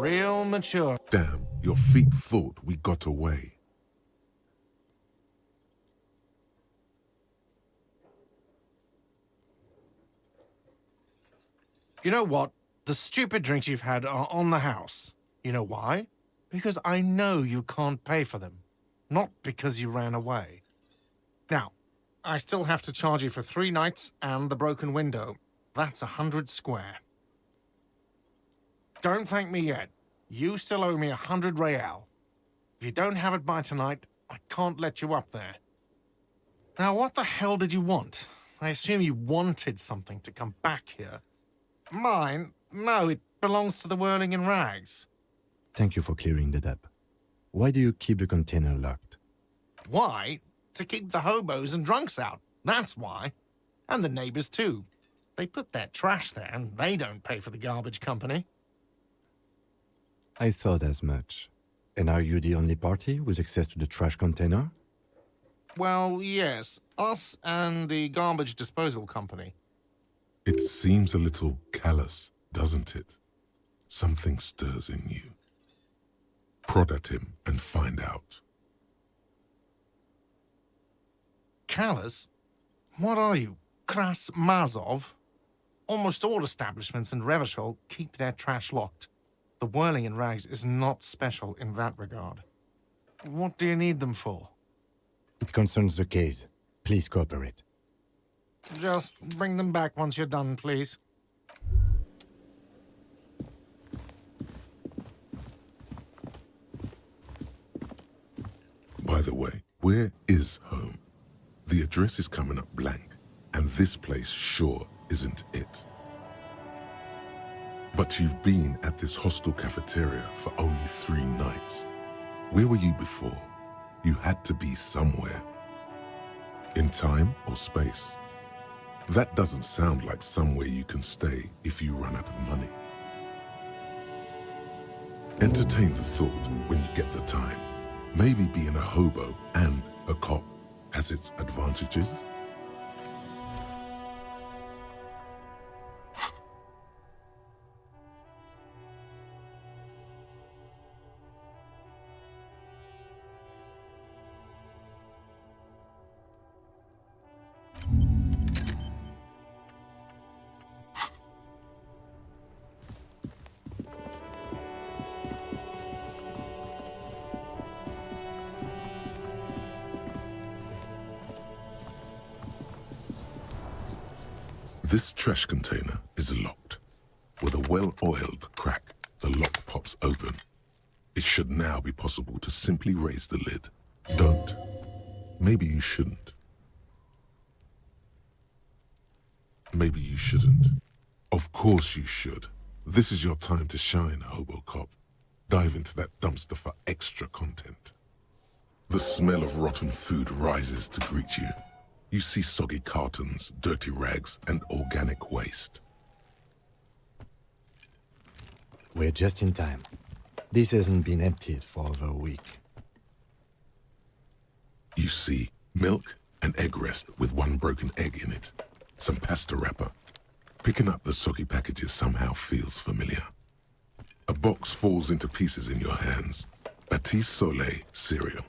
Real mature. Damn, your feet thought we got away. You know what? The stupid drinks you've had are on the house. You know why? Because I know you can't pay for them. Not because you ran away. Now, I still have to charge you for 3 nights and the broken window. That's 100 square. Don't thank me yet. You still owe me 100 real. If you don't have it by tonight, I can't let you up there. Now, what the hell did you want? I assume you wanted something to come back here. Mine? No, it belongs to the Whirling in Rags. Thank you for clearing that up. Why do you keep the container locked? Why? To keep the hobos and drunks out. That's why. And the neighbors, too. They put their trash there, and they don't pay for the garbage company. I thought as much. And are you the only party with access to the trash container? Well, yes. Us and the garbage disposal company. It seems a little callous, doesn't it? Something stirs in you. Prod at him and find out. Callous? What are you, Kras Mazov? Almost all establishments in Revachol keep their trash locked. The Whirling in Rags is not special in that regard. What do you need them for? It concerns the case. Please cooperate. Just bring them back once you're done, please. By the way, where is home? The address is coming up blank, and this place sure isn't it. But you've been at this hostel cafeteria for only 3 nights. Where were you before? You had to be somewhere. In time or space? That doesn't sound like somewhere you can stay if you run out of money. Entertain the thought when you get the time. Maybe being a hobo and a cop has its advantages. This trash container is locked. With a well-oiled crack, the lock pops open. It should now be possible to simply raise the lid. Don't. Maybe you shouldn't. Maybe you shouldn't. Of course you should. This is your time to shine, Hobo Cop. Dive into that dumpster for extra content. The smell of rotten food rises to greet you. You see soggy cartons, dirty rags, and organic waste. We're just in time. This hasn't been emptied for over a week. You see milk and egg rest with 1 broken egg in it. Some pasta wrapper. Picking up the soggy packages somehow feels familiar. A box falls into pieces in your hands. Batiste Soleil cereal.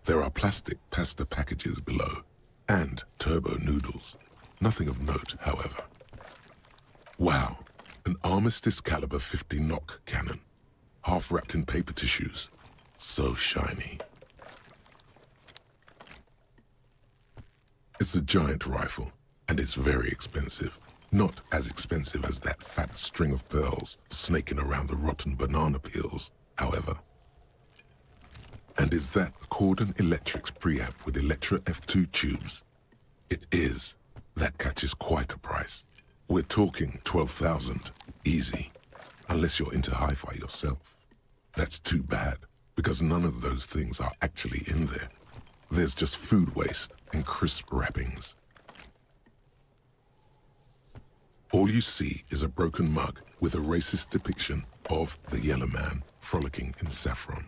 There are plastic pasta packages below. And turbo noodles. Nothing of note, however. Wow, an Armistice caliber 50 knock cannon. Half wrapped in paper tissues. So shiny. It's a giant rifle, and it's very expensive. Not as expensive as that fat string of pearls snaking around the rotten banana peels, however. And is that Cordon Electric's preamp with Electra F2 tubes? It is. That catches quite a price. We're talking 12,000, easy. Unless you're into hi-fi yourself. That's too bad, because none of those things are actually in there. There's just food waste and crisp wrappings. All you see is a broken mug with a racist depiction of the Yellow Man frolicking in saffron.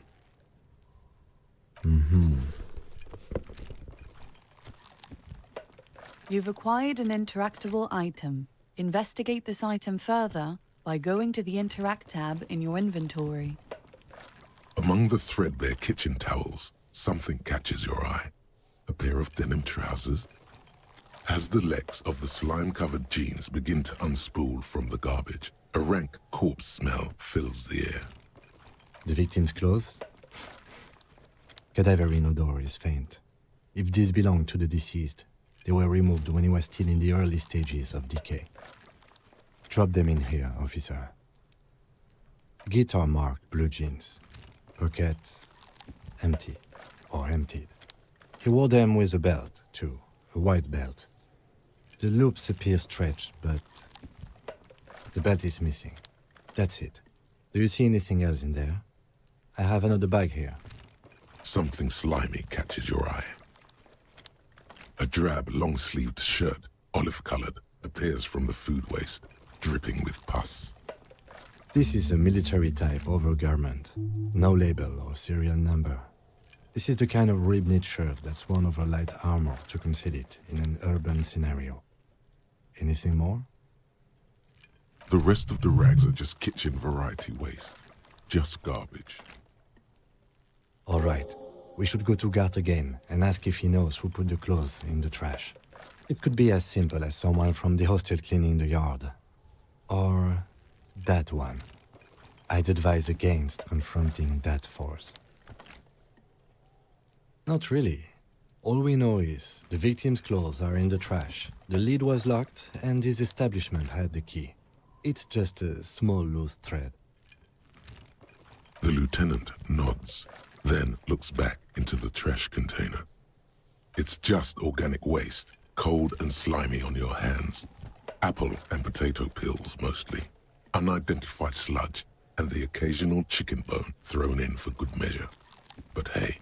You've acquired an interactable item. Investigate this item further by going to the Interact tab in your inventory. Among the threadbare kitchen towels, something catches your eye. A pair of denim trousers. As the legs of the slime-covered jeans begin to unspool from the garbage, a rank corpse smell fills the air. The victim's clothes? Cadaverine odor is faint. If these belong to the deceased, they were removed when he was still in the early stages of decay. Drop them in here, officer. Guitar-marked blue jeans. Pockets empty or emptied. He wore them with a belt, too, a white belt. The loops appear stretched, but the belt is missing. That's it. Do you see anything else in there? I have another bag here. Something slimy catches your eye. A drab, long-sleeved shirt, olive-colored, appears from the food waste, dripping with pus. This is a military-type overgarment. No label or serial number. This is the kind of rib-knit shirt that's worn over light armor to conceal it in an urban scenario. Anything more? The rest of the rags are just kitchen variety waste. Just garbage. All right. We should go to Gart again and ask if he knows who put the clothes in the trash. It could be as simple as someone from the hostel cleaning the yard. Or that one. I'd advise against confronting that force. Not really. All we know is the victim's clothes are in the trash, the lid was locked, and his establishment had the key. It's just a small loose thread. The lieutenant nods, then looks back into the trash container. It's just organic waste, cold and slimy on your hands. Apple and potato peels, mostly. Unidentified sludge, and the occasional chicken bone thrown in for good measure. But hey,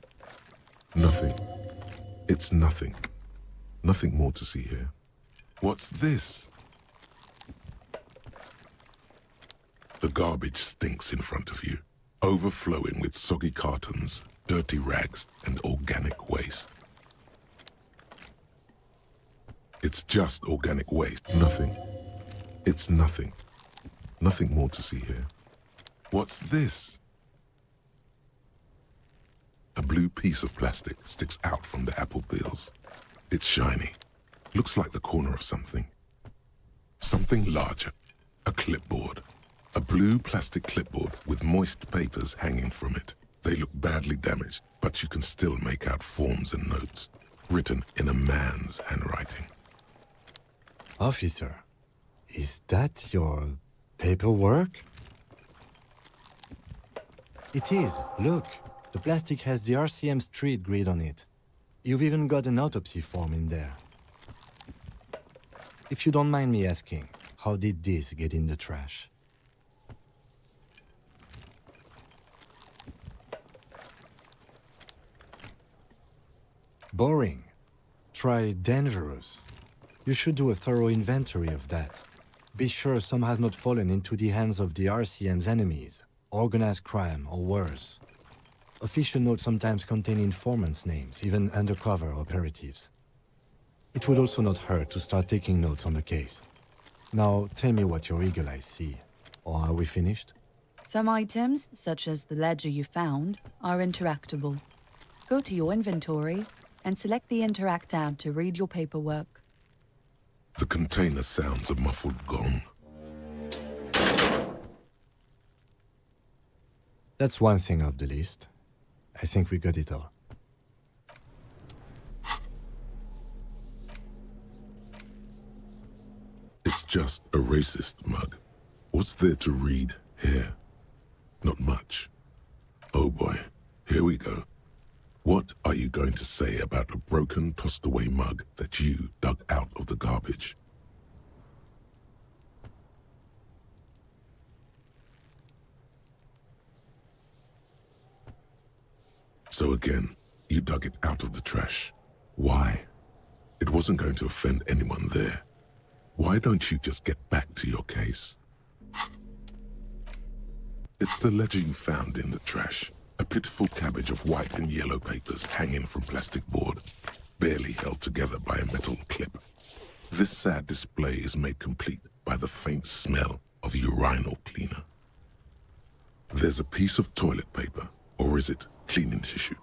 nothing. It's nothing. Nothing more to see here. What's this? The garbage stinks in front of you, overflowing with soggy cartons, dirty rags, and organic waste. It's just organic waste. Nothing. It's nothing. Nothing more to see here. What's this? A blue piece of plastic sticks out from the apple peels. It's shiny. Looks like the corner of something. Something larger. A clipboard. A blue plastic clipboard with moist papers hanging from it. They look badly damaged, but you can still make out forms and notes, written in a man's handwriting. Officer, is that your paperwork? It is. Look, the plastic has the RCM street grid on it. You've even got an autopsy form in there. If you don't mind me asking, how did this get in the trash? Boring. Try dangerous. You should do a thorough inventory of that. Be sure some has not fallen into the hands of the RCM's enemies, organized crime or worse. Official notes sometimes contain informants' names, even undercover operatives. It would also not hurt to start taking notes on the case. Now, tell me what your eagle eyes see. Or are we finished? Some items, such as the ledger you found, are interactable. Go to your inventory and select the Interact tab to read your paperwork. The container sounds a muffled gong. That's one thing off the list. I think we got it all. It's just a racist mug. What's there to read here? Not much. Oh boy, here we go. What are you going to say about a broken, tossed-away mug that you dug out of the garbage? So again, you dug it out of the trash. Why? It wasn't going to offend anyone there. Why don't you just get back to your case? It's the ledger you found in the trash. A pitiful cabbage of white and yellow papers hanging from plastic board, barely held together by a metal clip. This sad display is made complete by the faint smell of urinal cleaner. There's a piece of toilet paper, or is it cleaning tissue?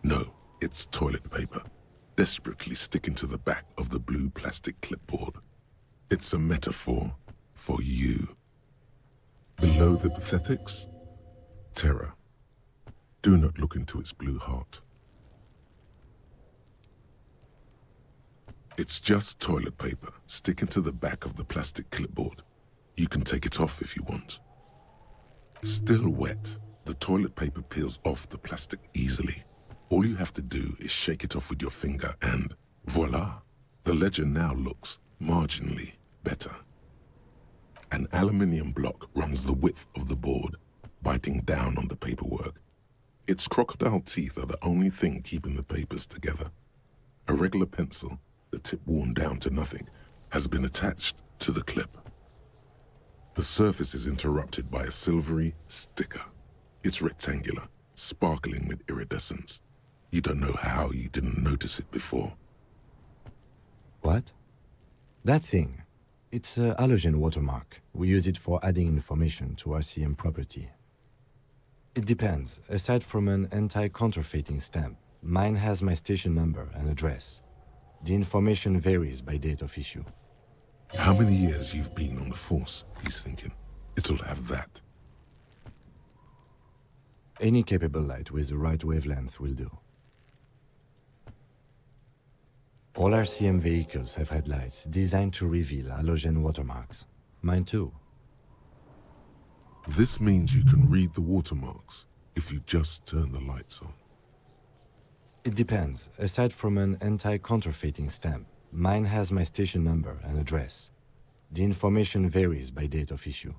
No, it's toilet paper, desperately sticking to the back of the blue plastic clipboard. It's a metaphor for you. Below the pathetics, terror. Do not look into its blue heart. It's just toilet paper sticking to the back of the plastic clipboard. You can take it off if you want. Still wet, the toilet paper peels off the plastic easily. All you have to do is shake it off with your finger and voila! The ledger now looks marginally better. An aluminium block runs the width of the board, biting down on the paperwork. Its crocodile teeth are the only thing keeping the papers together. A regular pencil, the tip worn down to nothing, has been attached to the clip. The surface is interrupted by a silvery sticker. It's rectangular, sparkling with iridescence. You don't know how you didn't notice it before. What? That thing. It's a halogen watermark. We use it for adding information to RCM property. It depends. Aside from an anti-counterfeiting stamp, mine has my station number and address. The information varies by date of issue. How many years you've been on the force, he's thinking. It'll have that. Any capable light with the right wavelength will do. All RCM vehicles have headlights designed to reveal halogen watermarks. Mine too. This means you can read the watermarks if you just turn the lights on. It depends. Aside from an anti-counterfeiting stamp, mine has my station number and address. The information varies by date of issue.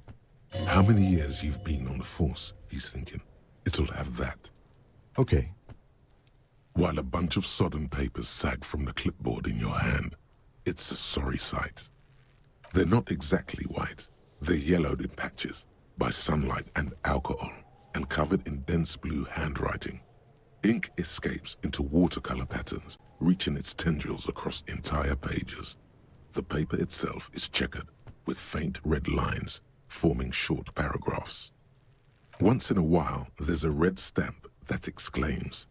How many years you've been on the force, he's thinking. It'll have that. Okay. While a bunch of sodden papers sag from the clipboard in your hand, it's a sorry sight. They're not exactly white. They're yellowed in patches by sunlight and alcohol, and covered in dense blue handwriting. Ink escapes into watercolor patterns, reaching its tendrils across entire pages. The paper itself is checkered, with faint red lines, forming short paragraphs. Once in a while, there's a red stamp that exclaims,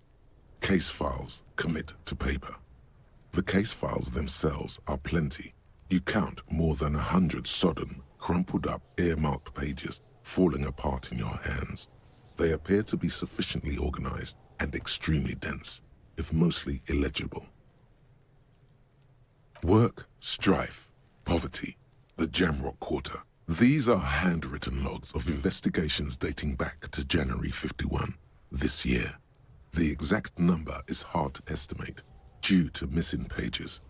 "Case files commit to paper." The case files themselves are plenty. You count more than 100 sodden, crumpled up, earmarked pages falling apart in your hands. They appear to be sufficiently organized and extremely dense, if mostly illegible. Work, strife, poverty, the Jamrock Quarter. These are handwritten logs of investigations dating back to January 51, this year. The exact number is hard to estimate due to missing pages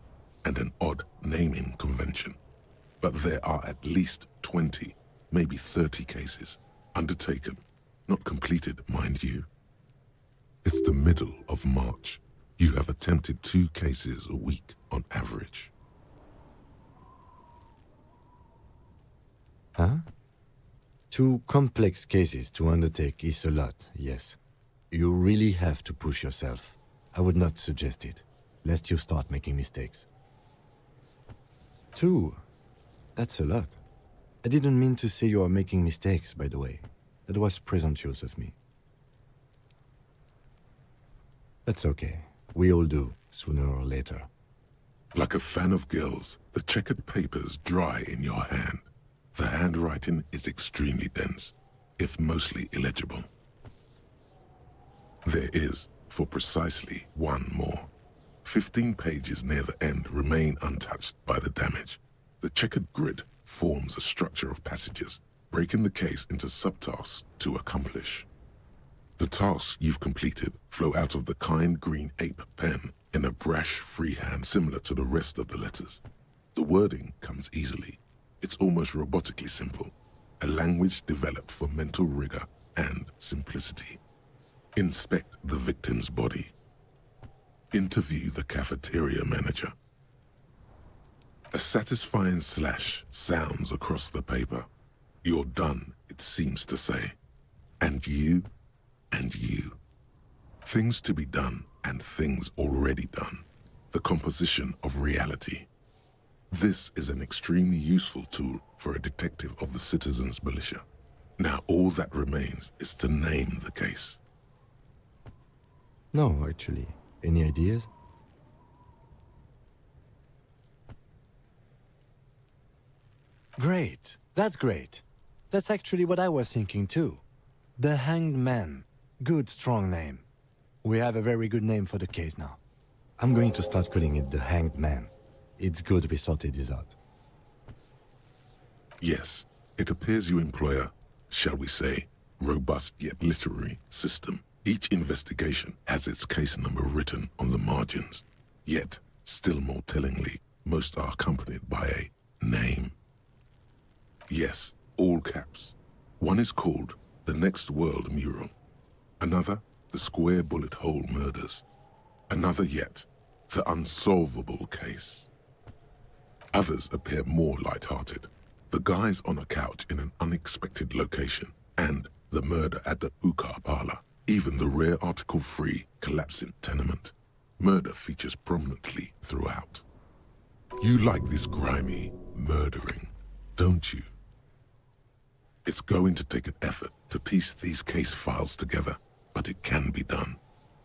and an odd naming convention. But there are at least 20, maybe 30 cases undertaken, not completed, mind you. It's the middle of March. You have attempted 2 cases a week on average. Huh? 2 complex cases to undertake is a lot, yes. You really have to push yourself. I would not suggest it, lest you start making mistakes. 2? That's a lot. I didn't mean to say you are making mistakes, by the way. That was presumptuous of me. That's okay. We all do, sooner or later. Like a fan of gills, the checkered papers dry in your hand. The handwriting is extremely dense, if mostly illegible. There is, for precisely 1 more. 15 pages near the end remain untouched by the damage. The checkered grid forms a structure of passages, breaking the case into subtasks to accomplish. The tasks you've completed flow out of the kind green ape pen in a brash freehand similar to the rest of the letters. The wording comes easily. It's almost robotically simple, a language developed for mental rigor and simplicity. Inspect the victim's body. Interview the cafeteria manager. A satisfying slash sounds across the paper. You're done, it seems to say. And you, and you. Things to be done and things already done. The composition of reality. This is an extremely useful tool for a detective of the citizens' militia. Now all that remains is to name the case. No, actually. Any ideas? Great. That's great. That's actually what I was thinking too. The Hanged Man. Good, strong name. We have a very good name for the case now. I'm going to start calling it the Hanged Man. It's good we sorted this out. Yes, it appears you employ a, shall we say, robust yet literary system. Each investigation has its case number written on the margins. Yet, still more tellingly, most are accompanied by a name. Yes, all caps. One is called The Next World Mural. Another, The Square Bullet Hole Murders. Another yet, The Unsolvable Case. Others appear more light-hearted. The guys on a couch in an unexpected location, and the murder at the hookah parlor. Even the rare article-free collapsing tenement. Murder features prominently throughout. You like this grimy murdering, don't you? It's going to take an effort to piece these case files together, but it can be done.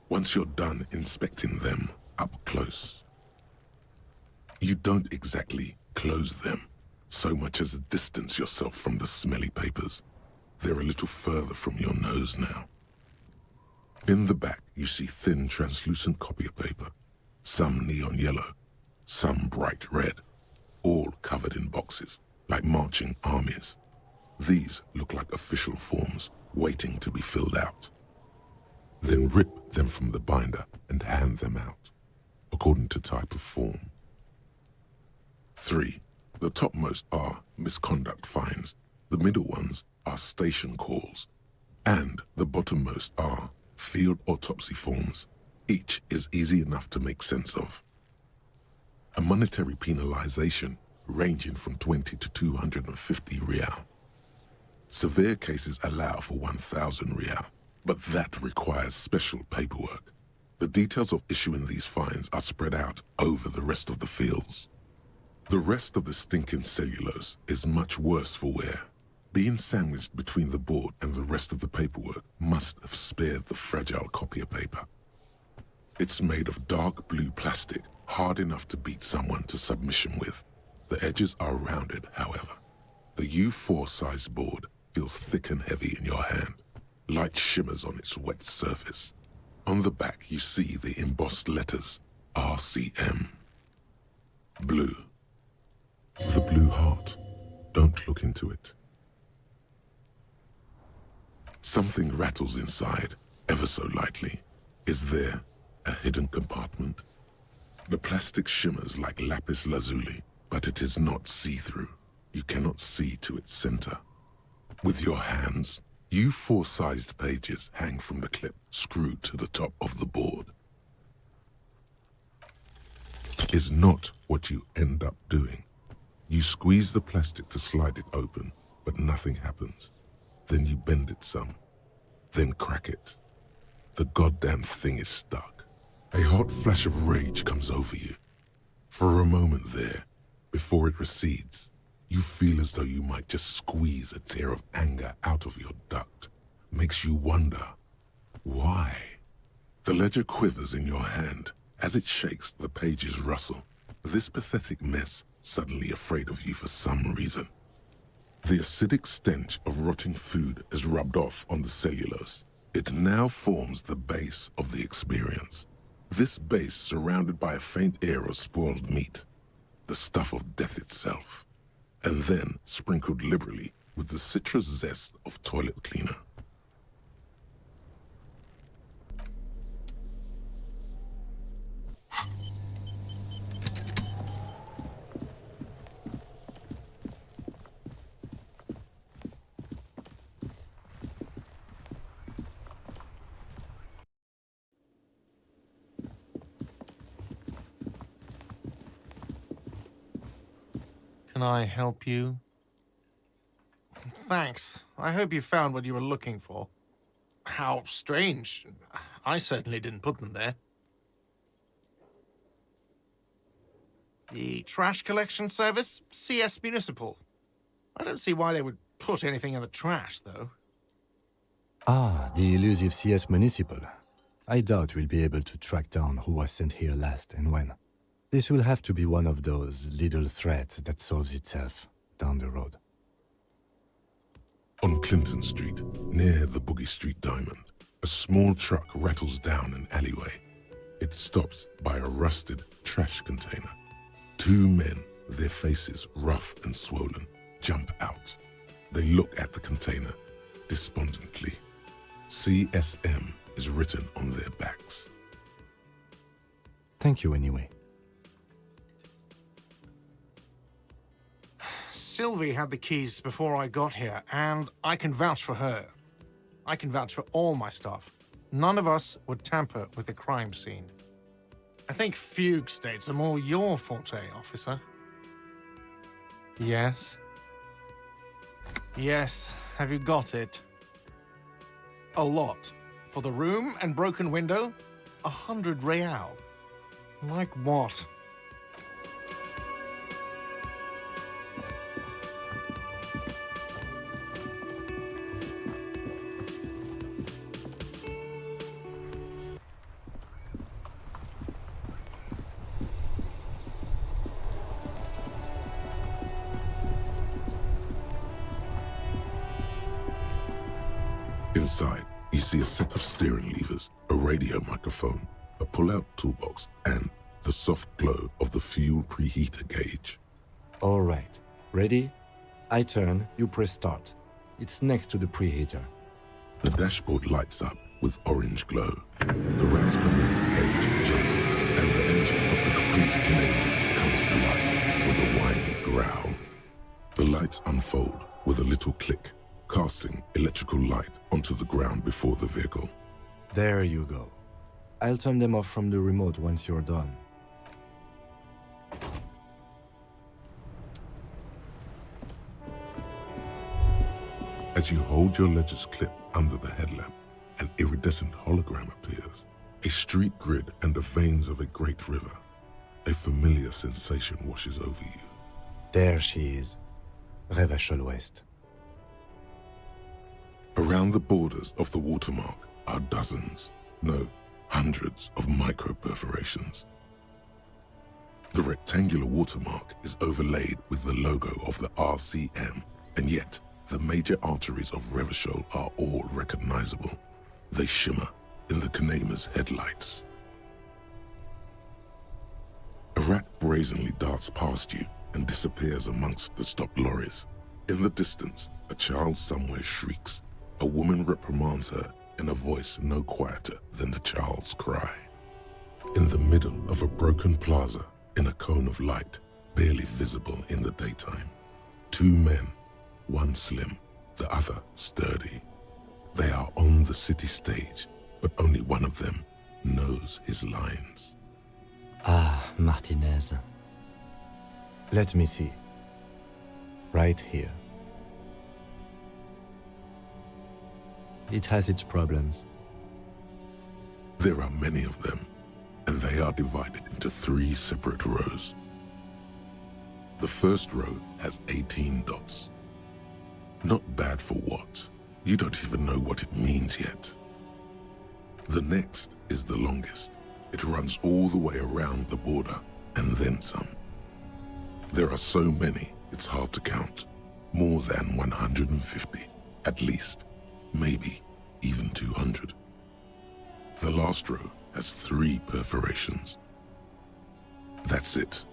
Once you're done inspecting them up close. You don't exactly close them, so much as distance yourself from the smelly papers. They're a little further from your nose now. In the back, you see thin, translucent copier paper, some neon yellow, some bright red, all covered in boxes, like marching armies. These look like official forms, waiting to be filled out. Then rip them from the binder and hand them out, according to type of form. 3. The topmost are misconduct fines, the middle ones are station calls, and the bottommost are field autopsy forms. Each is easy enough to make sense of. A monetary penalization ranging from 20 to 250 real. Severe cases allow for 1,000 real, but that requires special paperwork. The details of issuing these fines are spread out over the rest of the fields. The rest of the stinking cellulose is much worse for wear. Being sandwiched between the board and the rest of the paperwork must have spared the fragile copier paper. It's made of dark blue plastic, hard enough to beat someone to submission with. The edges are rounded, however. The U4 size board feels thick and heavy in your hand. Light shimmers on its wet surface. On the back, you see the embossed letters, RCM. Blue. The blue heart. Don't look into it. Something rattles inside, ever so lightly. Is there a hidden compartment? The plastic shimmers like lapis lazuli, but it is not see-through. You cannot see to its center. With your hands, U4-sized pages hang from the clip screwed to the top of the board. Is not what you end up doing. You squeeze the plastic to slide it open, but nothing happens. Then you bend it some, then crack it. The goddamn thing is stuck. A hot flash of rage comes over you. For a moment there, before it recedes, you feel as though you might just squeeze a tear of anger out of your duct. Makes you wonder, why? The ledger quivers in your hand. As it shakes, the pages rustle. This pathetic mess suddenly afraid of you for some reason. The acidic stench of rotting food is rubbed off on the cellulose. It now forms the base of the experience. This base surrounded by a faint air of spoiled meat, the stuff of death itself, and then sprinkled liberally with the citrus zest of toilet cleaner. Can I help you? Thanks. I hope you found what you were looking for. How strange. I certainly didn't put them there. The trash collection service? CS Municipal. I don't see why they would put anything in the trash, though. Ah, the elusive CS Municipal. I doubt we'll be able to track down who was sent here last and when. This will have to be one of those little threats that solves itself down the road. On Clinton Street, near the Boogie Street Diamond, a small truck rattles down an alleyway. It stops by a rusted trash container. Two men, their faces rough and swollen, jump out. They look at the container despondently. CSM is written on their backs. Thank you anyway. Sylvie had the keys before I got here, and I can vouch for her. I can vouch for all my staff. None of us would tamper with the crime scene. I think fugue states are more your forte, officer. Yes? Yes, have you got it? A lot. For the room and broken window, 100 real. Like what? Inside, you see a set of steering levers, a radio microphone, a pull-out toolbox, and the soft glow of the fuel preheater gauge. All right. Ready? I turn, you press start. It's next to the preheater. The dashboard lights up with orange glow. The rounds per minute gauge jumps, and the engine of the Caprice Canadian comes to life with a whiny growl. The lights unfold with a little click, casting electrical light onto the ground before the vehicle. There you go. I'll turn them off from the remote once you're done. As you hold your ledger's clip under the headlamp, an iridescent hologram appears. A street grid and the veins of a great river. A familiar sensation washes over you. There she is. Revachol West. Around the borders of the watermark are dozens, no, hundreds of micro-perforations. The rectangular watermark is overlaid with the logo of the RCM, and yet the major arteries of Revachol are all recognizable. They shimmer in the Kanema's headlights. A rat brazenly darts past you and disappears amongst the stopped lorries. In the distance, a child somewhere shrieks. A woman reprimands her in a voice no quieter than the child's cry. In the middle of a broken plaza, in a cone of light, barely visible in the daytime, two men, one slim, the other sturdy. They are on the city stage, but only one of them knows his lines. Ah, Martinez. Let me see. Right here. It has its problems. There are many of them, and they are divided into 3 separate rows. The first row has 18 dots. Not bad for what? You don't even know what it means yet. The next is the longest. It runs all the way around the border, and then some. There are so many, it's hard to count. More than 150, at least. Maybe even 200. The last row has 3 perforations. That's it.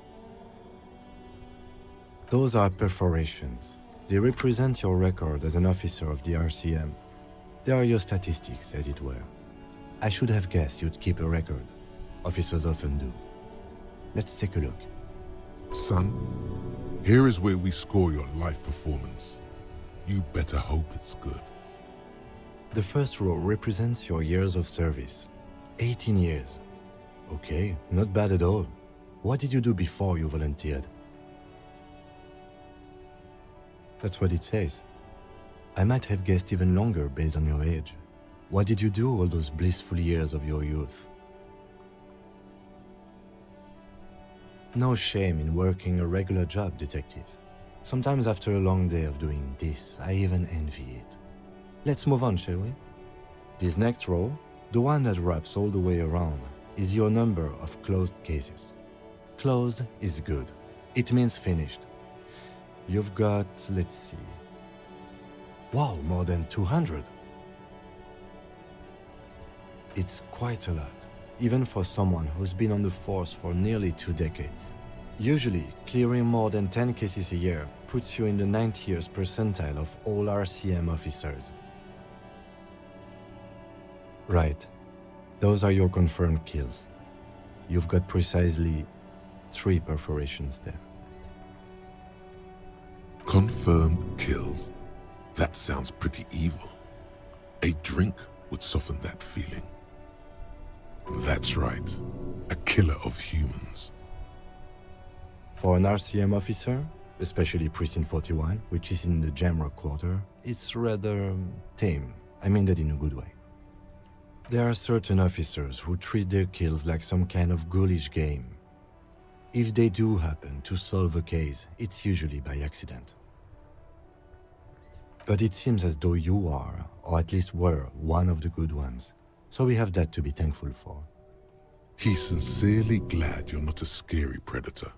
Those are perforations. They represent your record as an officer of the RCM. They are your statistics, as it were. I should have guessed you'd keep a record. Officers often do. Let's take a look. Son, here is where we score your life performance. You better hope it's good. The first row represents your years of service. 18 years. Okay, not bad at all. What did you do before you volunteered? That's what it says. I might have guessed even longer based on your age. What did you do all those blissful years of your youth? No shame in working a regular job, detective. Sometimes after a long day of doing this, I even envy it. Let's move on, shall we? This next row, the one that wraps all the way around, is your number of closed cases. Closed is good. It means finished. You've got, let's see. Wow, more than 200. It's quite a lot, even for someone who's been on the force for nearly 2 decades. Usually, clearing more than 10 cases a year puts you in the 90th percentile of all RCM officers. Right. Those are your confirmed kills. You've got precisely 3 perforations there. Confirmed kills. That sounds pretty evil. A drink would soften that feeling. That's right. A killer of humans. For an RCM officer, especially Precinct 41, which is in the Jamrock Quarter, it's rather tame. I mean that in a good way. There are certain officers who treat their kills like some kind of ghoulish game. If they do happen to solve a case, it's usually by accident. But it seems as though you are, or at least were, one of the good ones. So we have that to be thankful for. He's sincerely glad you're not a scary predator.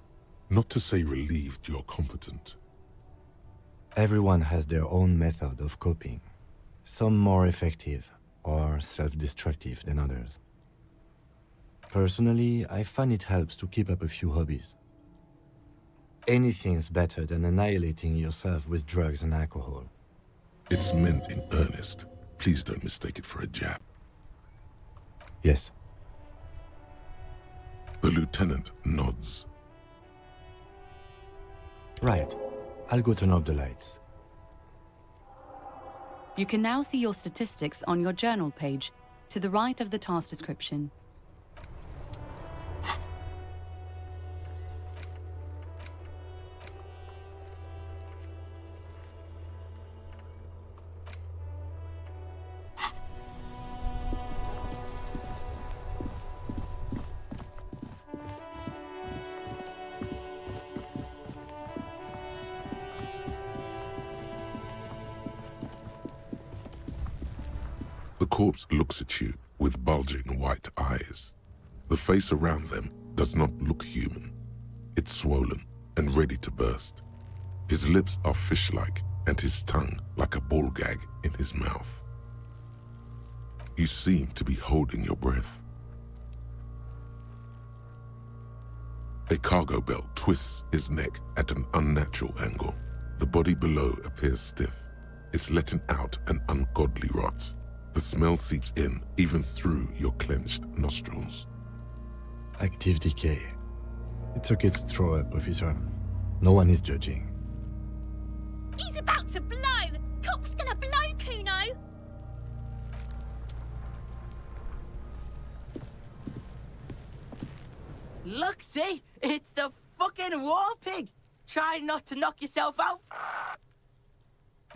Not to say relieved you're competent. Everyone has their own method of coping. Some more effective or self-destructive than others. Personally, I find it helps to keep up a few hobbies. Anything's better than annihilating yourself with drugs and alcohol. It's meant in earnest. Please don't mistake it for a jab. Yes. The lieutenant nods. Right. I'll go turn off the lights. You can now see your statistics on your journal page, to the right of the task description. The corpse looks at you with bulging white eyes. The face around them does not look human. It's swollen and ready to burst. His lips are fish-like and his tongue like a ball gag in his mouth. You seem to be holding your breath. A cargo belt twists his neck at an unnatural angle. The body below appears stiff. It's letting out an ungodly rot. The smell seeps in, even through your clenched nostrils. Active decay. It's okay to throw up, officer. No one is judging. He's about to blow! Cop's gonna blow, Kuno! Look, see? It's the fucking war pig! Try not to knock yourself out.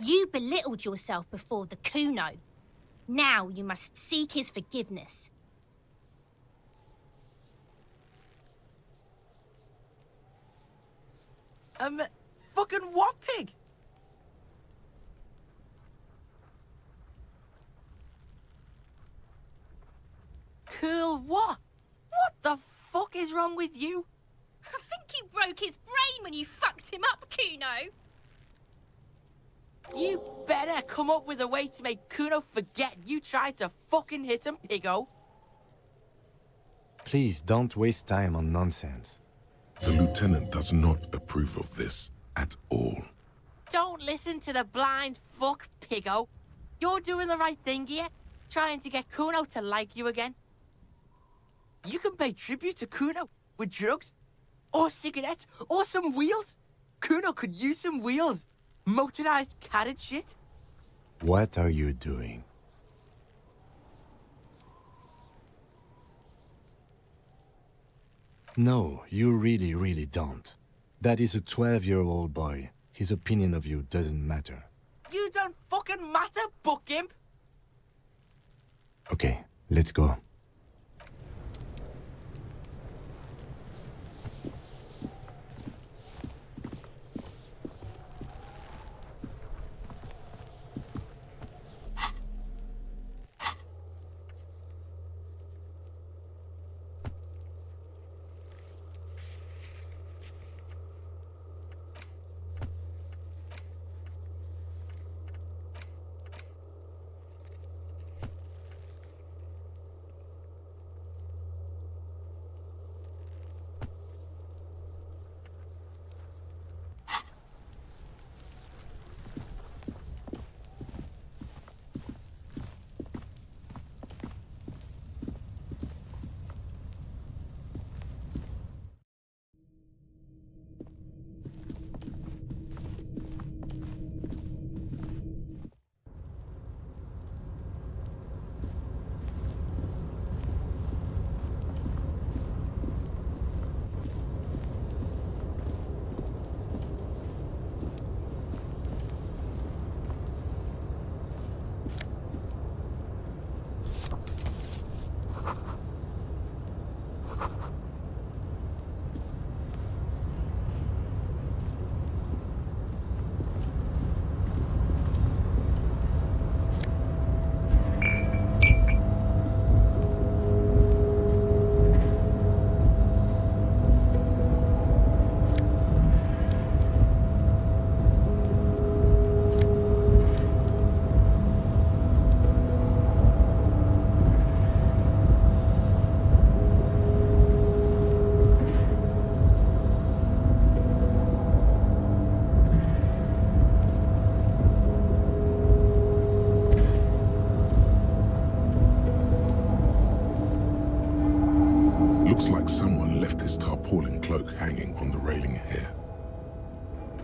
You belittled yourself before the Kuno. Now you must seek his forgiveness. Fucking what pig? Cool what? What the fuck is wrong with you? I think you broke his brain when you fucked him up, Kuno. You better come up with a way to make Kuno forget you tried to fucking hit him, piggo. Please don't waste time on nonsense. The lieutenant does not approve of this at all. Don't listen to the blind fuck, piggo. You're doing the right thing here, trying to get Kuno to like you again. You can pay tribute to Kuno with drugs, or cigarettes, or some wheels. Kuno could use some wheels. Motorized carriage shit. What are you doing? No, you really don't. That is a 12-year-old boy. His opinion of you doesn't matter. You don't fucking matter, buck imp. Okay, let's go.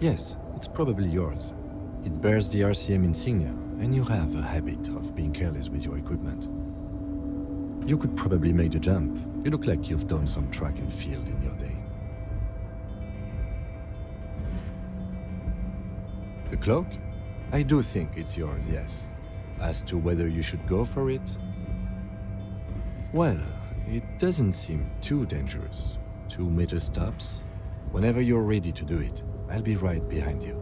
Yes, it's probably yours. It bears the RCM insignia, and you have a habit of being careless with your equipment. You could probably make the jump. You look like you've done some track and field in your day. The cloak? I do think it's yours, yes. As to whether you should go for it? Well, it doesn't seem too dangerous. 2 meter stops. Whenever you're ready to do it, I'll be right behind you.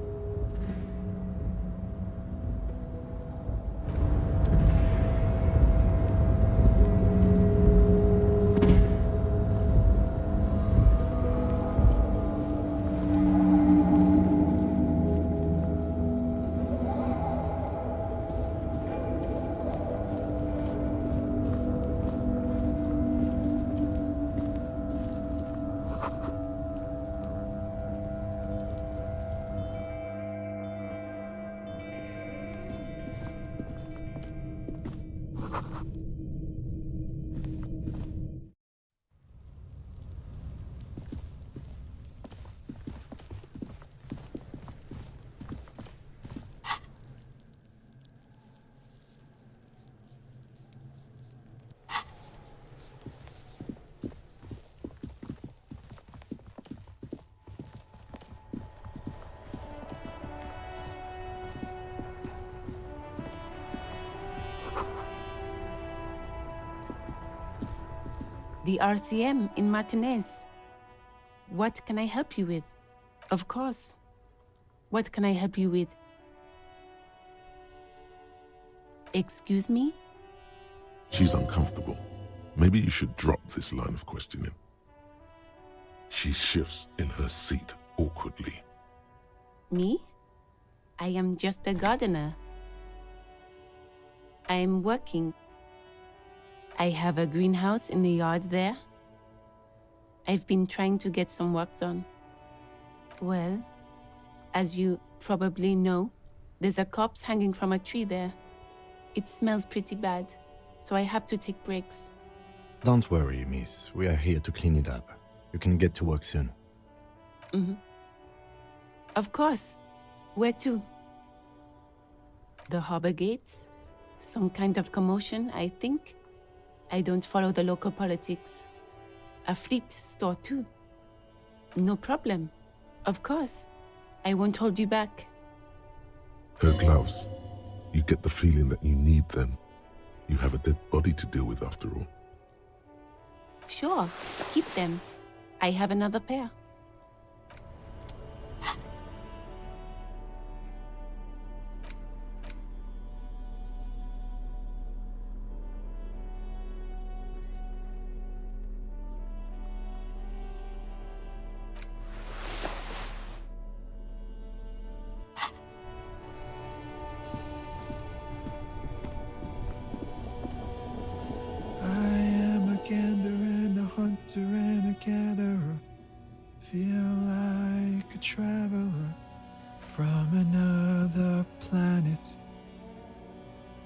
The RCM in Martinez. What can I help you with? Of course. What can I help you with? Excuse me? She's uncomfortable. Maybe you should drop this line of questioning. She shifts in her seat awkwardly. Me? I am just a gardener. I am working. I have a greenhouse in the yard there. I've been trying to get some work done. Well, as you probably know, there's a corpse hanging from a tree there. It smells pretty bad, so I have to take breaks. Don't worry, miss. We are here to clean it up. You can get to work soon. Mm-hmm. Of course. Where to? The harbor gates? Some kind of commotion, I think. I don't follow the local politics. A fleet store too. No problem. Of course. I won't hold you back. Her gloves. You get the feeling that you need them. You have a dead body to deal with after all. Sure, keep them. I have another pair.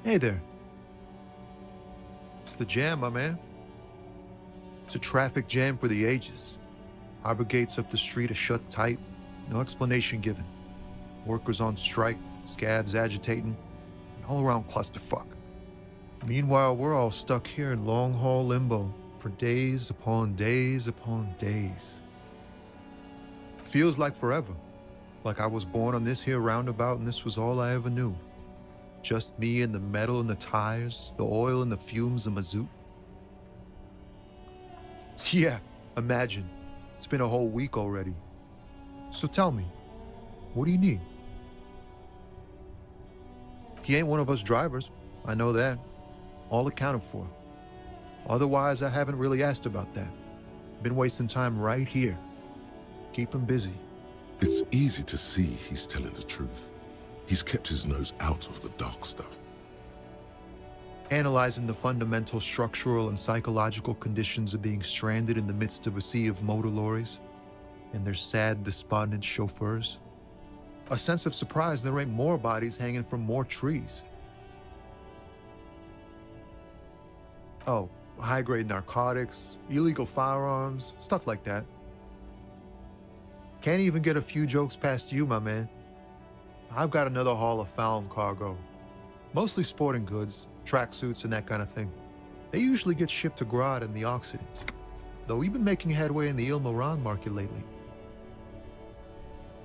Hey there. It's the jam, my man. It's a traffic jam for the ages. Harbor gates up the street are shut tight, no explanation given. Workers on strike, scabs agitating, an all-around clusterfuck. Meanwhile, we're all stuck here in long-haul limbo for days upon days upon days. Feels like forever. Like I was born on this here roundabout and this was all I ever knew. Just me and the metal and the tires, the oil and the fumes of mazout. Yeah, imagine. It's been a whole week already. So tell me, what do you need? He ain't one of us drivers. I know that. All accounted for. Otherwise, I haven't really asked about that. Been wasting time right here. Keep him busy. It's easy to see he's telling the truth. He's kept his nose out of the dark stuff. Analyzing the fundamental structural and psychological conditions of being stranded in the midst of a sea of motor lorries and their sad, despondent chauffeurs. A sense of surprise there ain't more bodies hanging from more trees. Oh, high-grade narcotics, illegal firearms, stuff like that. Can't even get a few jokes past you, my man. I've got another haul of found cargo. Mostly sporting goods, tracksuits, and that kind of thing. They usually get shipped to Grad and the Occident. Though we've been making headway in the Il Moran market lately.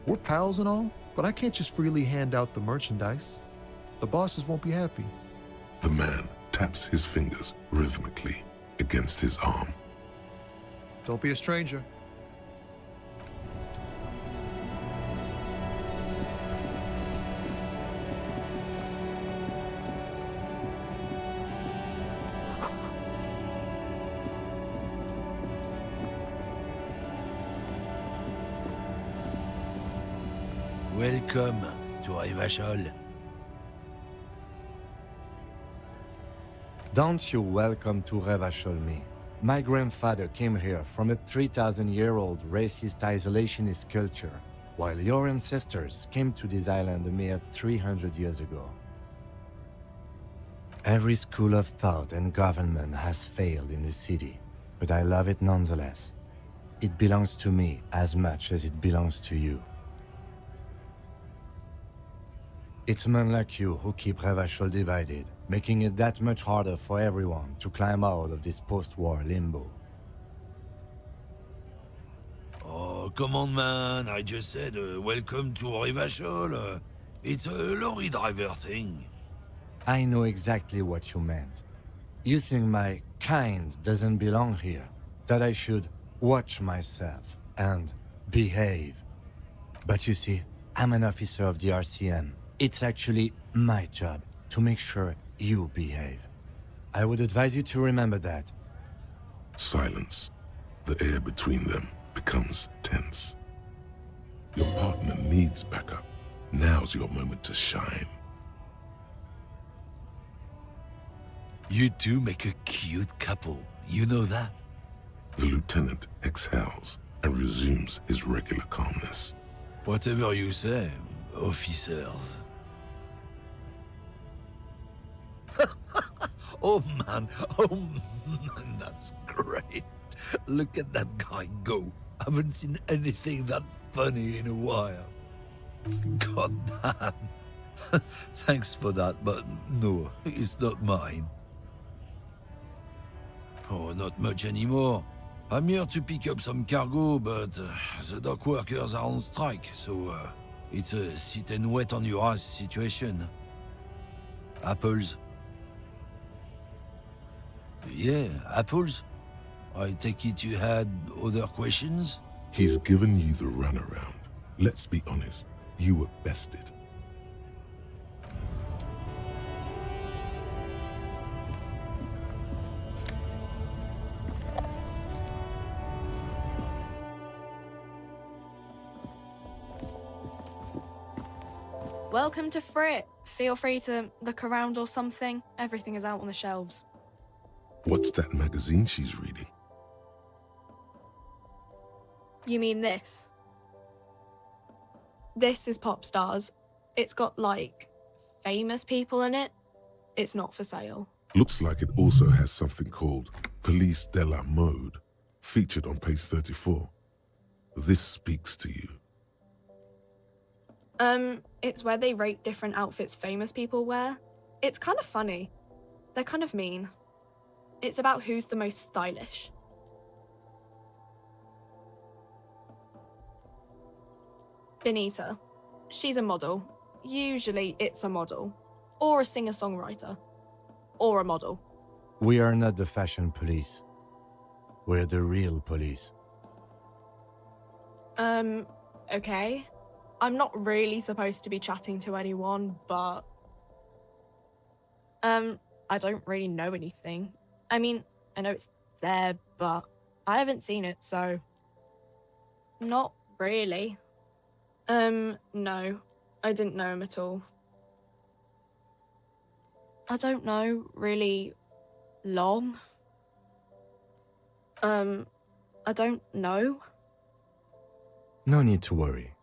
We're pals and all, but I can't just freely hand out the merchandise. The bosses won't be happy. The man taps his fingers rhythmically against his arm. Don't be a stranger. Welcome to Revachol. Don't you welcome to Revachol me. My grandfather came here from a 3,000-year-old racist isolationist culture, while your ancestors came to this island a mere 300 years ago. Every school of thought and government has failed in the city, but I love it nonetheless. It belongs to me as much as it belongs to you. It's men like you who keep Revachol divided, making it that much harder for everyone to climb out of this post-war limbo. Oh, come on, man. I just said welcome to Revachol. It's a lorry driver thing. I know exactly what you meant. You think my kind doesn't belong here, that I should watch myself and behave. But you see, I'm an officer of the RCM. It's actually my job to make sure you behave. I would advise you to remember that. Silence. The air between them becomes tense. Your partner needs backup. Now's your moment to shine. You two make a cute couple. You know that? The lieutenant exhales and resumes his regular calmness. Whatever you say, officers. Oh man, that's great. Look at that guy go. Haven't seen anything that funny in a while. God damn. Thanks for that, but no, it's not mine. Oh, not much anymore. I'm here to pick up some cargo, but the dock workers are on strike, so it's a sit and wait on your ass situation. Apples? Yeah, apples? I take it you had other questions? He's given you the runaround. Let's be honest, you were bested. Welcome to Frit. Feel free to look around or something. Everything is out on the shelves. What's that magazine she's reading? You mean this? This is Pop Stars. It's got, like, famous people in it. It's not for sale. Looks like it also has something called Police de la Mode, featured on page 34. This speaks to you. It's where they rate different outfits famous people wear. It's kind of funny. They're kind of mean. It's about who's the most stylish. Benita. She's a model. Usually it's a model. Or a singer-songwriter. Or a model. We are not the fashion police. We're the real police. Okay. I'm not really supposed to be chatting to anyone, but... I don't really know anything. I mean, I know it's there, but I haven't seen it, so... Not really. No. I didn't know him at all. I don't know, really... long. I don't know. No need to worry.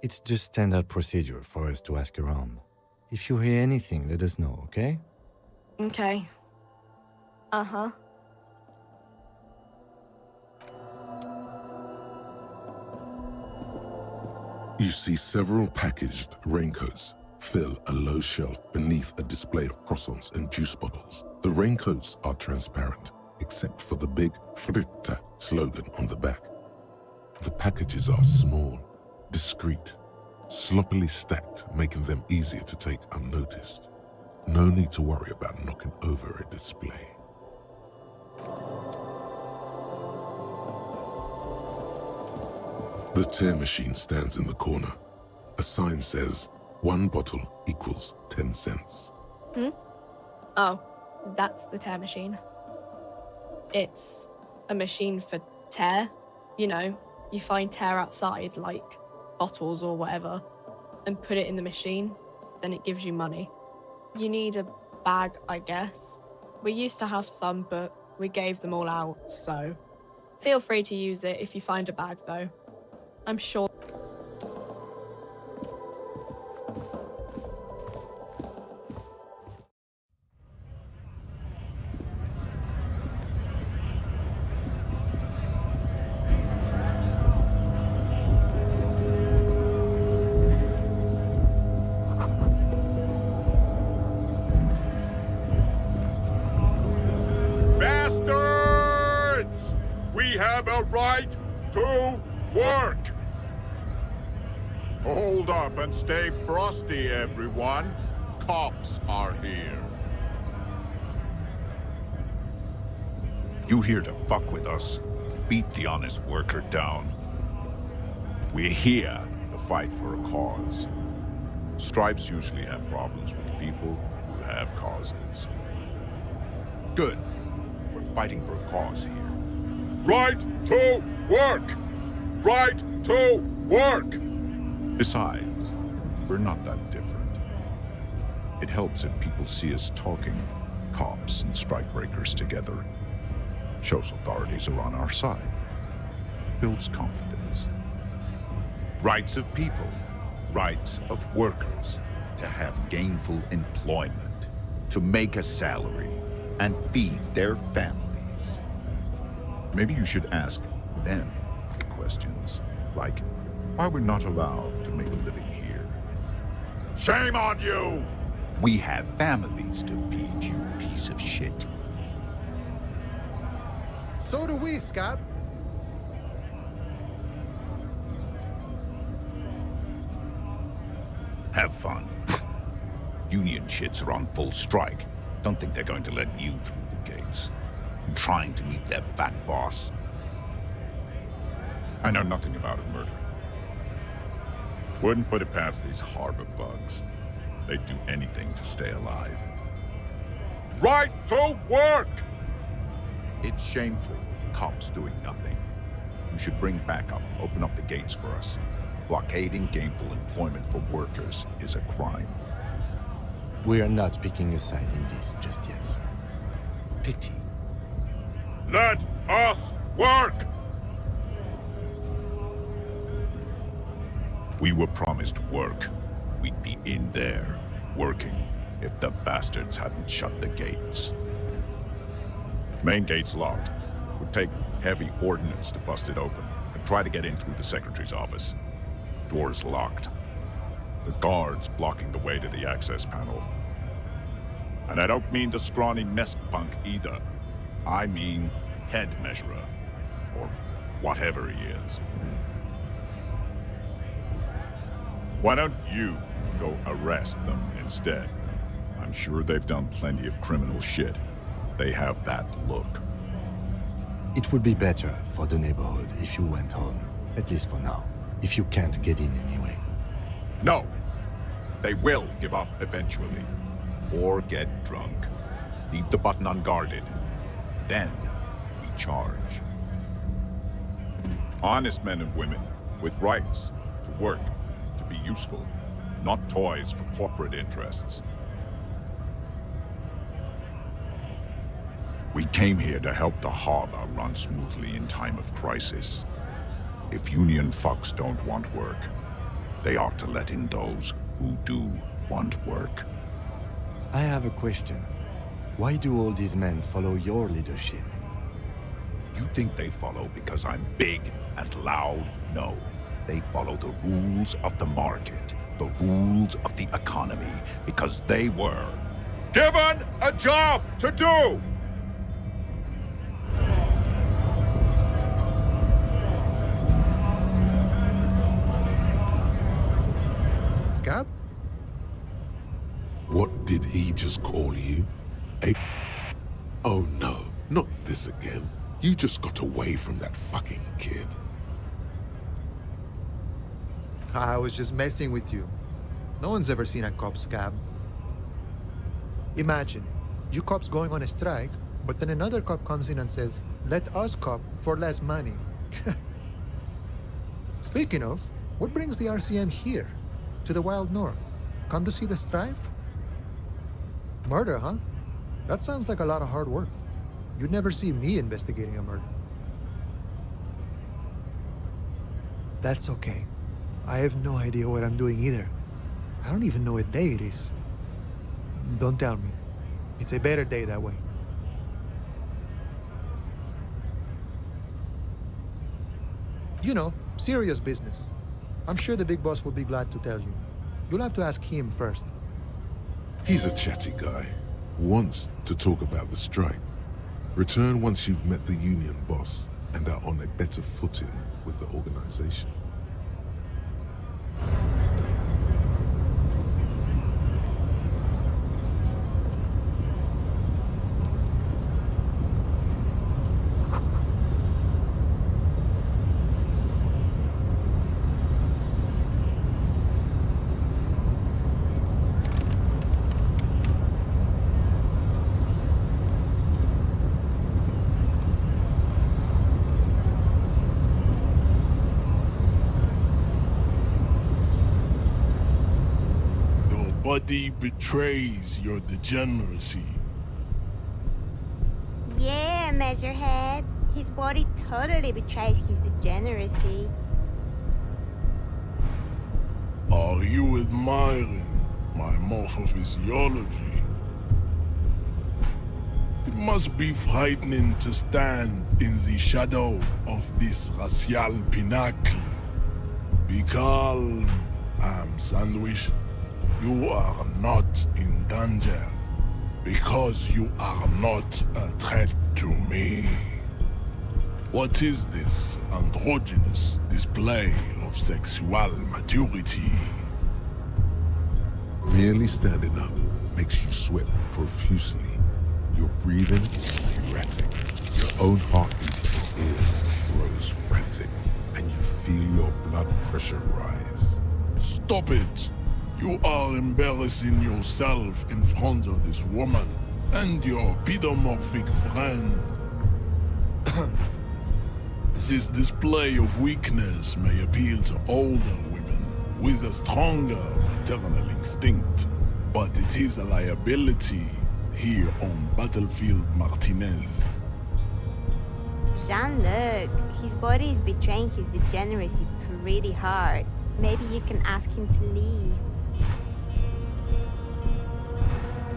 It's just standard procedure for us to ask around. If you hear anything, let us know, okay? Okay. Uh-huh. You see several packaged raincoats fill a low shelf beneath a display of croissants and juice bottles. The raincoats are transparent, except for the big Fritta slogan on the back. The packages are small, discreet, sloppily stacked, making them easier to take unnoticed. No need to worry about knocking over a display. The tear machine stands in the corner. A sign says, 1 bottle equals 10 cents. Oh, that's the tear machine. It's a machine for tear. You know, you find tear outside, like bottles or whatever, and put it in the machine, then it gives you money. You need a bag, I guess. We used to have some, but we gave them all out, so feel free to use it if you find a bag, though. I'm sure. Bastards! We have a right to work! Hold up and stay frosty, everyone. Cops are here. You here to fuck with us? Beat the honest worker down. We're here to fight for a cause. Stripes usually have problems with people who have causes. Good. We're fighting for a cause here. Right to work! Right to work! Besides, we're not that different. It helps if people see us talking, cops and strikebreakers together. Shows authorities are on our side. Builds confidence. Rights of people, rights of workers, to have gainful employment, to make a salary, and feed their families. Maybe you should ask them questions, like why we're not allowed to make a living here. Shame on you! We have families to feed, you piece of shit. So do we, Scab. Have fun. Union shits are on full strike. Don't think they're going to let you through the gates. I'm trying to meet their fat boss. I know nothing about a murder. Wouldn't put it past these harbor bugs. They'd do anything to stay alive. Right to work! It's shameful. Cops doing nothing. You should bring backup, open up the gates for us. Blockading gainful employment for workers is a crime. We are not picking a side in this just yet, sir. Pity. Let us work! We were promised work. We'd be in there, working, if the bastards hadn't shut the gates. Main gate's locked. Would take heavy ordnance to bust it open, and try to get in through the secretary's office. Door's locked. The guards blocking the way to the access panel. And I don't mean the scrawny nest punk either. I mean head measurer, or whatever he is. Why don't you go arrest them instead? I'm sure they've done plenty of criminal shit. They have that look. It would be better for the neighborhood if you went home, at least for now, if you can't get in anyway. No! They will give up eventually. Or get drunk. Leave the button unguarded. Then we charge. Honest men and women with rights to work, to be useful, not toys for corporate interests. We came here to help the harbor run smoothly in time of crisis. If union fucks don't want work, they ought to let in those who do want work. I have a question. Why do all these men follow your leadership? You think they follow because I'm big and loud? No. They follow the rules of the market, the rules of the economy, because they were given a job to do! Scab? What did he just call you? Oh no, not this again. You just got away from that fucking kid. I was just messing with you. No one's ever seen a cop, Scab. Imagine, you cops going on a strike, but then another cop comes in and says, let us cop for less money. Speaking of, what brings the RCM here? To the Wild North? Come to see the strife? Murder, huh? That sounds like a lot of hard work. You'd never see me investigating a murder. That's okay. I have no idea what I'm doing either. I don't even know what day it is. Don't tell me. It's a better day that way. You know, serious business. I'm sure the big boss will be glad to tell you. You'll have to ask him first. He's a chatty guy. Wants to talk about the strike. Return once you've met the union boss and are on a better footing with the organization. Body betrays your degeneracy. Yeah, Measurehead. His body totally betrays his degeneracy. Are you admiring my morphophysiology? It must be frightening to stand in the shadow of this racial pinnacle. Be calm, Sandwich. You are not in danger, because you are not a threat to me. What is this androgynous display of sexual maturity? Merely standing up makes you sweat profusely. Your breathing is erratic. Your own heartbeat in your ears grows frantic, and you feel your blood pressure rise. Stop it! You are embarrassing yourself in front of this woman and your pedomorphic friend. This display of weakness may appeal to older women with a stronger maternal instinct, but it is a liability here on Battlefield Martinez. Jean-Luc, his body is betraying his degeneracy pretty hard. Maybe you can ask him to leave.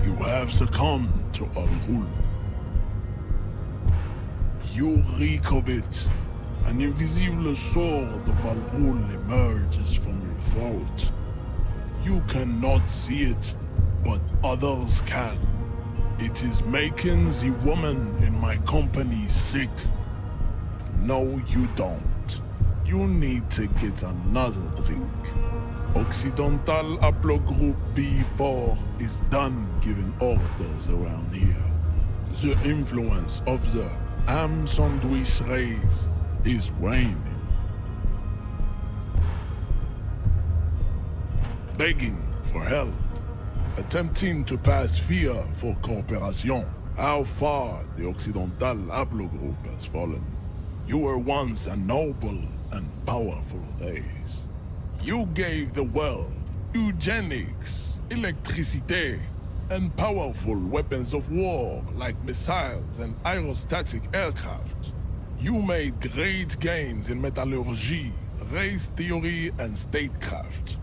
You have succumbed to Al-Ghul. You reek of it. An invisible sword of Al-Ghul emerges from your throat. You cannot see it, but others can. It is making the woman in my company sick. No, you don't. You need to get another drink. Occidental Haplogroup B4 is done giving orders around here. The influence of the ham sandwich race is waning. Begging for help. Attempting to pass fear for cooperation. How far the Occidental Haplogroup has fallen. You were once a noble and powerful race. You gave the world eugenics, electricity, and powerful weapons of war like missiles and aerostatic aircraft. You made great gains in metallurgy, race theory, and statecraft.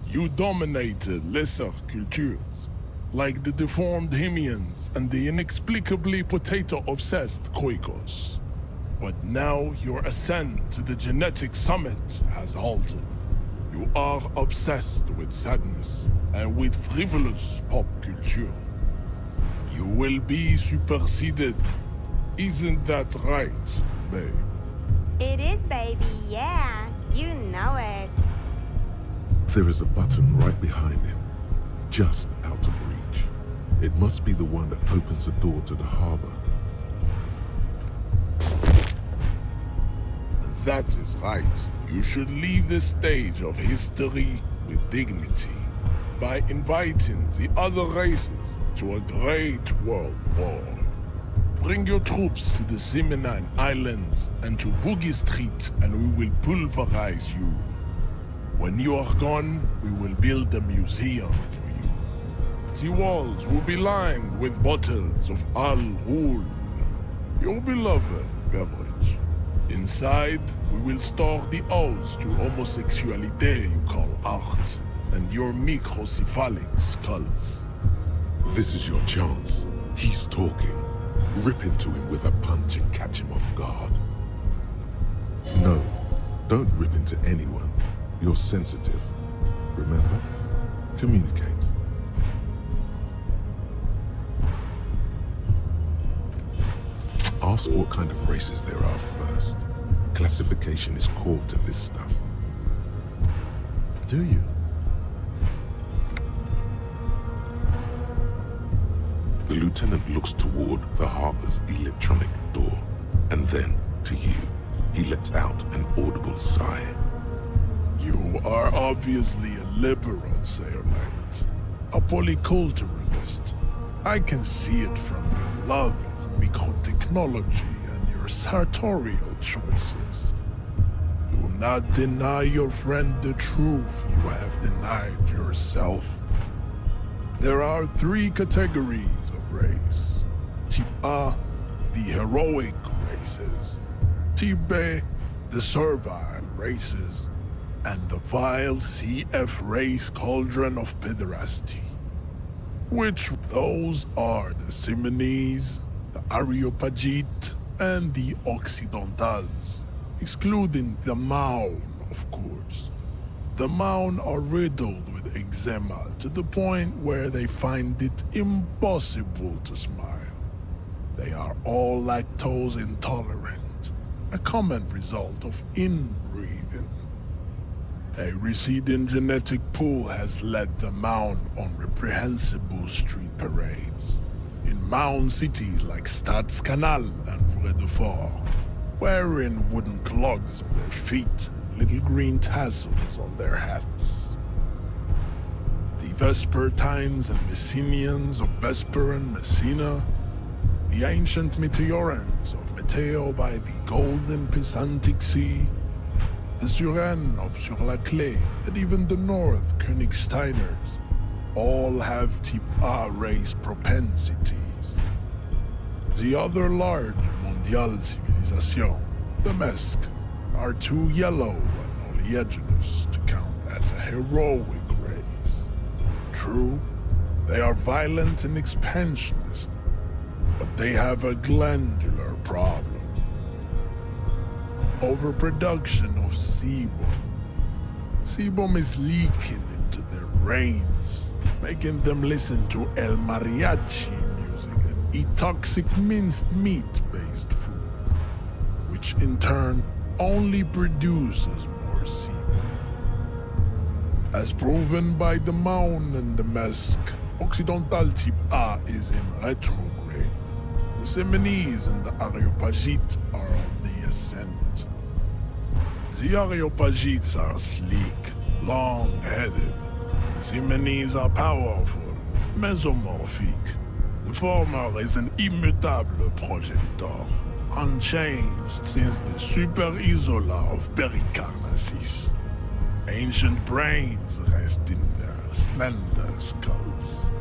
You dominated lesser cultures, like the deformed Hemians and the inexplicably potato-obsessed Quakers. But now your ascent to the genetic summit has halted. You are obsessed with sadness and with frivolous pop culture. You will be superseded. Isn't that right, babe? It is, baby, yeah. You know it. There is a button right behind him, just out of reach. It must be the one that opens the door to the harbor. That is right. You should leave this stage of history with dignity by inviting the other races to a great world war. Bring your troops to the Simonine Islands and to Boogie Street, and we will pulverize you. When you are gone, we will build a museum for you. The walls will be lined with bottles of Al Ghul, your beloved beverage. Inside, we will store the odes to homosexuality you call art, and your microcephalic skulls. This is your chance. He's talking. Rip into him with a punch and catch him off guard. No, don't rip into anyone. You're sensitive. Remember? Communicate. Ask what kind of races there are first. Classification is core to this stuff. Do you? The lieutenant looks toward the harbor's electronic door, and then, to you, he lets out an audible sigh. You are obviously a liberal, Sayonite. A polyculturalist. I can see it from your love of microtechnology and your sartorial choices. Do not deny your friend the truth you have denied yourself. There are 3 categories of race. Type A, the heroic races. Type B, the servile races. And the vile CF race cauldron of pederasty. Which those are the Simonese, the Areopagite, and the Occidentals, excluding the Maun, of course. The Maun are riddled with eczema to the point where they find it impossible to smile. They are all lactose intolerant, a common result of inbreeding. A receding genetic pool has led the Maun on reprehensible street parades. In Maun cities like Stadskanal and Revachol, wearing wooden clogs on their feet and little green tassels on their hats. The Vespertines and Messenians of Vesper and Messina, the ancient Meteorans of Meteo by the golden Pisantic Sea, the Suren of Sur-la-Clé, and even the North Königsteiners, all have Type A race propensities. The other large Mondial civilization, the Mesk, are too yellow and oleaginous to count as a heroic race. True, they are violent and expansionist, but they have a glandular problem. Overproduction of sebum. Sebum is leaking into their brains, making them listen to El Mariachi music and eat toxic minced meat-based food, which in turn only produces more sebum. As proven by the Maun and the Mesk, Occidental Type A is in retrograde. The Simonese and the Areopagite are on the ascent. The Areopagites are sleek, long-headed. The Simonese are powerful, mesomorphic. The former is an immutable progenitor, unchanged since the Super Isola of Pericarnassus. Ancient brains rest in their slender skulls.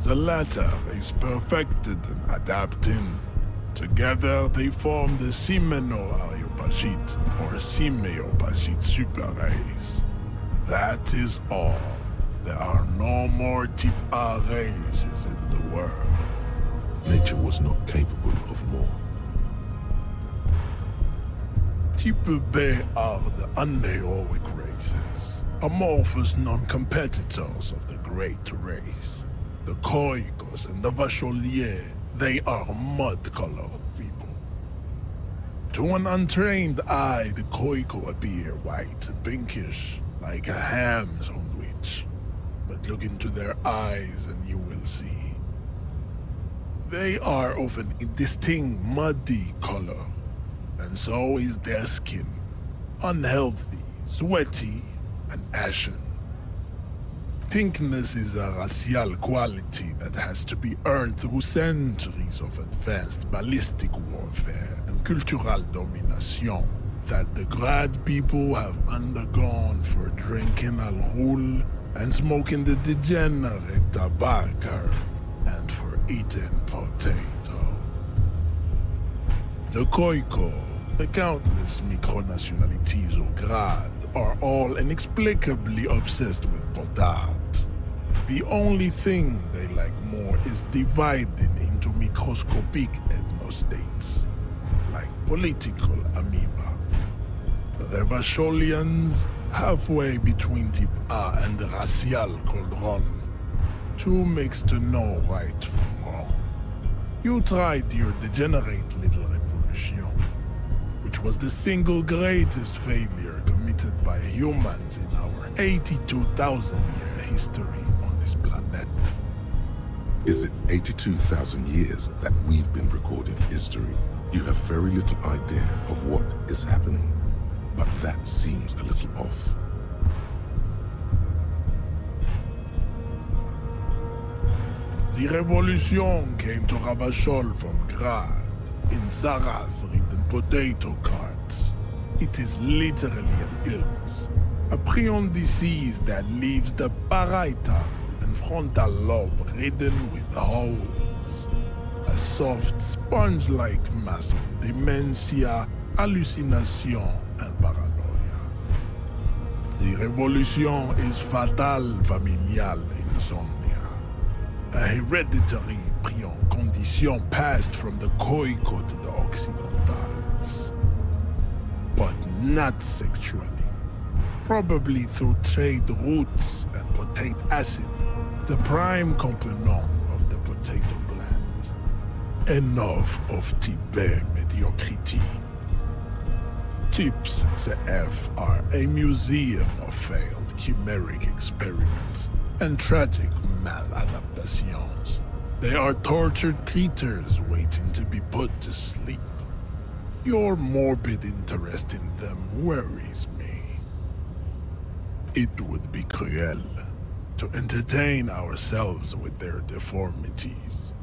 The latter is perfected and adapting. Together they form the Simeno-Areopagite or Simeopagite super race. That is all. There are no more Type A races in the world. Nature was not capable of more. Type B are the unheroic races, amorphous non-competitors of the great race. The Koikos and the Vacholiers, they are mud-colored people. To an untrained eye, the Koiko appear white and pinkish, like a ham sandwich. But look into their eyes and you will see. They are of an indistinct muddy color, and so is their skin. Unhealthy, sweaty, and ashen. Pinkness is a racial quality that has to be earned through centuries of advanced ballistic warfare and cultural domination that the Grad people have undergone for drinking alcohol and smoking the degenerate tobacco and for eating potato. The Koiko, the countless micronationalities of Grad, are all inexplicably obsessed with potard. The only thing they like more is dividing into microscopic ethnostates, like political amoeba. The Revacholians, halfway between type A and the racial cauldron, too mixed to know right from wrong. You tried your degenerate little revolution, which was the single greatest failure committed by humans in our 82,000-year history on this planet. Is it 82,000 years that we've been recording history? You have very little idea of what is happening, but that seems a little off. The revolution came to Revachol from Grad in Zarath-ridden potato carts. It is literally an illness, a prion disease that leaves the parietal and frontal lobe ridden with holes. A soft, sponge-like mass of dementia, hallucination, and paranoia. The revolution is fatal familial insomnia, a hereditary prion condition passed from the Koiko to the Occidentals. But not sexually. Probably through trade routes and potate acid, the prime component of the potato plant. Enough of type mediocrity. Types CF are a museum of failed chimeric experiments and tragic maladaptations. They are tortured creatures waiting to be put to sleep. Your morbid interest in them worries me. It would be cruel to entertain ourselves with their deformities.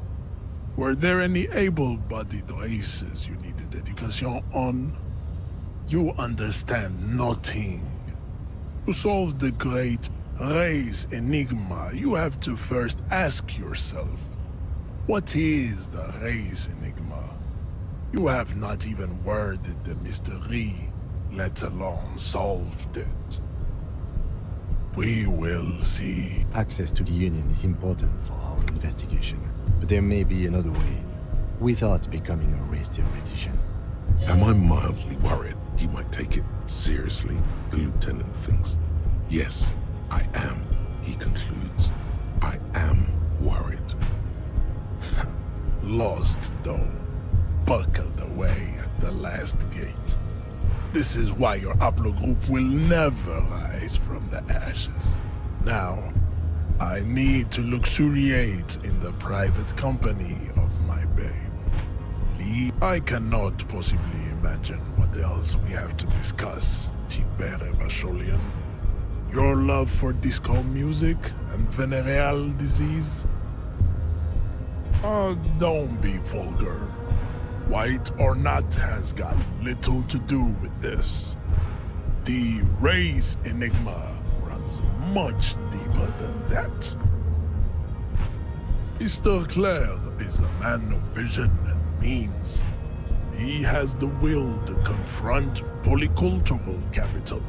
Were there any able-bodied races you needed education on? You understand nothing. To solve the great race enigma, you have to first ask yourself, what is the race enigma? You have not even worded the mystery, let alone solved it. We will see. Access to the Union is important for our investigation, but there may be another way without becoming a race theoretician. Am I mildly worried he might take it seriously? The lieutenant thinks. Yes, I am, he concludes. I am worried. Lost, though. Buckled away at the last gate. This is why your haplogroup will never rise from the ashes. Now, I need to luxuriate in the private company of my babe. Lee, I cannot possibly imagine what else we have to discuss, Revacholian. Your love for disco music and venereal disease? Oh, don't be vulgar. White or not has got little to do with this. The race enigma runs much deeper than that. Mr. Clare is a man of vision and means. He has the will to confront polycultural capital,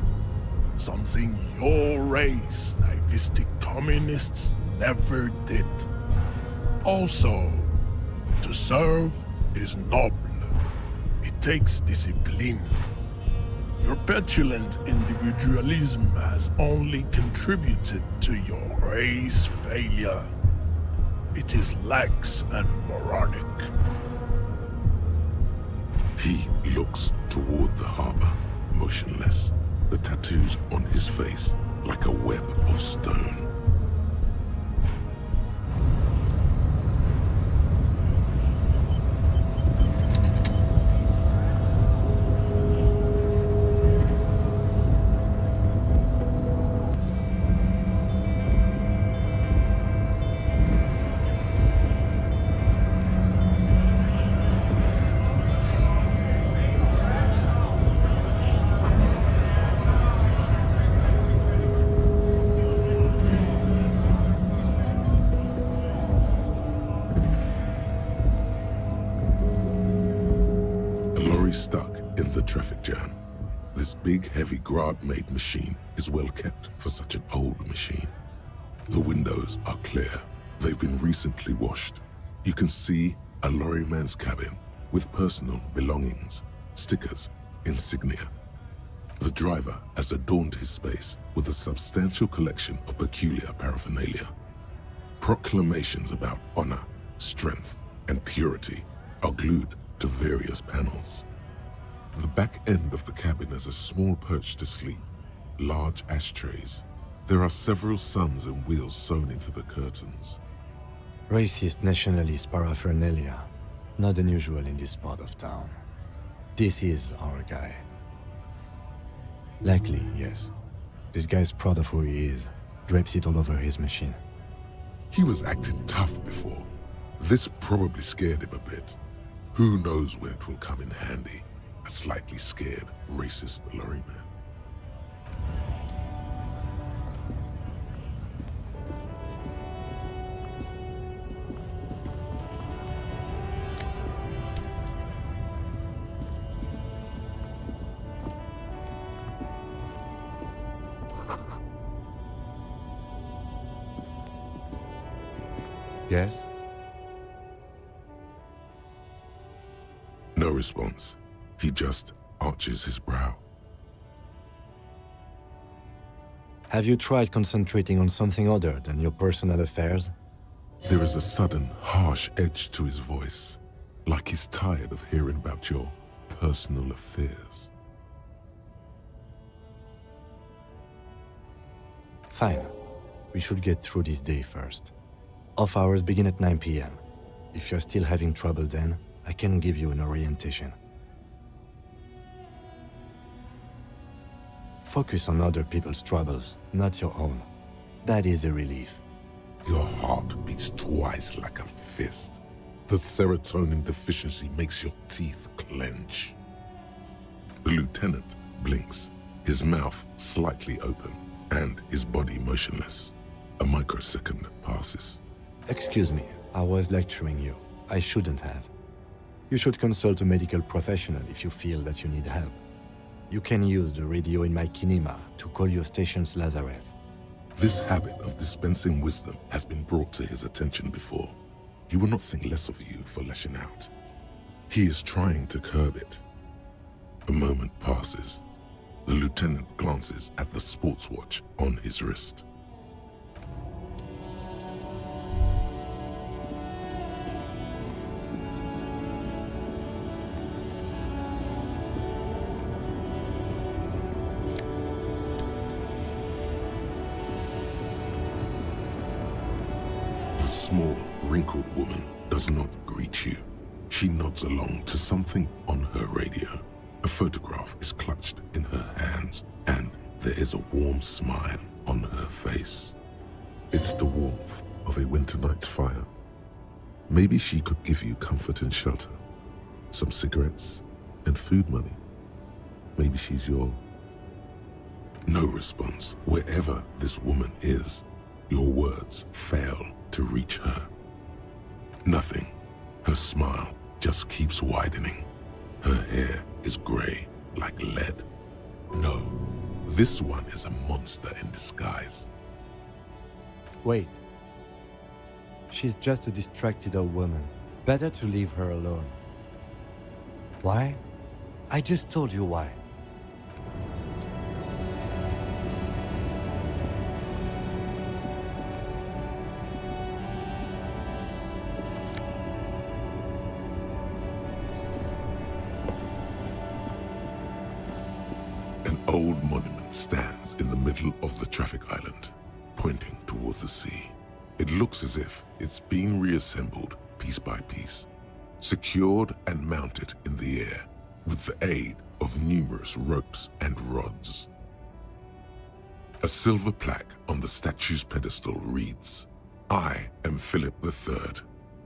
something your race, naivistic communists, never did. Also, to serve is noble. It takes discipline. Your petulant individualism has only contributed to your race failure. It is lax and moronic. He looks toward the harbor, motionless, the tattoos on his face like a web of stone. Stuck in the traffic jam. This big, heavy Grad-made machine is well kept for such an old machine. The windows are clear. They've been recently washed. You can see a lorryman's cabin with personal belongings, stickers, insignia. The driver has adorned his space with a substantial collection of peculiar paraphernalia. Proclamations about honor, strength, and purity are glued to various panels. The back end of the cabin is a small perch to sleep, large ashtrays. There are several suns and wheels sewn into the curtains. Racist nationalist paraphernalia. Not unusual in this part of town. This is our guy. Likely, yes. This guy's proud of who he is. Drapes it all over his machine. He was acting tough before. This probably scared him a bit. Who knows when it will come in handy? A slightly scared, racist lorryman. Yes? No response. He just arches his brow. Have you tried concentrating on something other than your personal affairs? There is a sudden, harsh edge to his voice, like he's tired of hearing about your personal affairs. Fine. We should get through this day first. Off hours begin at 9 p.m. If you're still having trouble then, I can give you an orientation. Focus on other people's troubles, not your own. That is a relief. Your heart beats twice like a fist. The serotonin deficiency makes your teeth clench. The lieutenant blinks, his mouth slightly open, and his body motionless. A microsecond passes. Excuse me, I was lecturing you. I shouldn't have. You should consult a medical professional if you feel that you need help. You can use the radio in my kinema to call your station's Lazareth. This habit of dispensing wisdom has been brought to his attention before. He will not think less of you for lashing out. He is trying to curb it. A moment passes. The lieutenant glances at the sports watch on his wrist. Small, wrinkled woman does not greet you. She nods along to something on her radio. A photograph is clutched in her hands, and there is a warm smile on her face. It's the warmth of a winter night's fire. Maybe she could give you comfort and shelter, some cigarettes and food money. Maybe she's your... No response. Wherever this woman is, your words fail to reach her. Nothing. Her smile just keeps widening. Her hair is gray like lead. No, this one is a monster in disguise. Wait. She's just a distracted old woman. Better to leave her alone. Why? I just told you why. old monument stands in the middle of the traffic island, pointing toward the sea. It looks as if it's been reassembled piece by piece, secured and mounted in the air with the aid of numerous ropes and rods. A silver plaque on the statue's pedestal reads, "I am Philip III,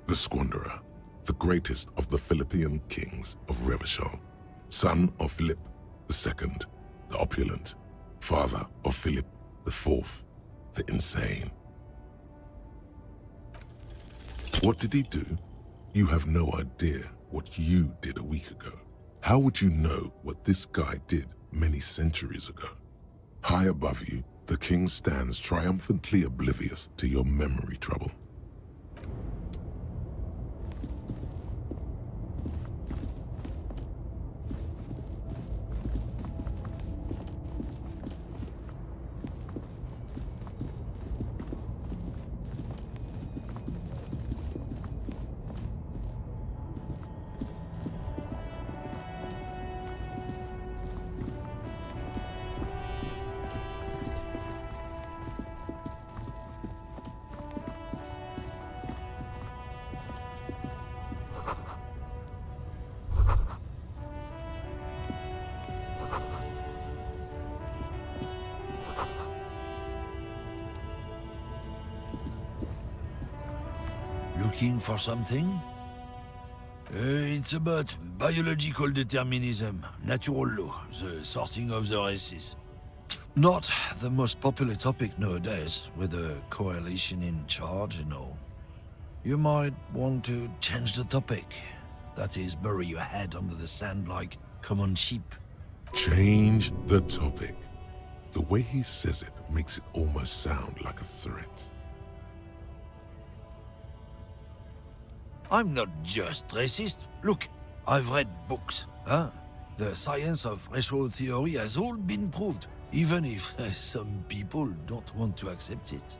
the Squanderer, the greatest of the Philippian kings of Revachol, son of Philip II, the opulent, father of Philip IV, the insane." What did he do? You have no idea what you did a week ago. How would you know what this guy did many centuries ago? High above you, the king stands triumphantly oblivious to your memory trouble. Looking for something? It's about biological determinism, natural law, the sorting of the races. Not the most popular topic nowadays, with the coalition in charge and all. You might want to change the topic. That is, bury your head under the sand like common sheep. Change the topic. The way he says it makes it almost sound like a threat. I'm not just racist. Look, I've read books, huh? The science of racial theory has all been proved, even if some people don't want to accept it.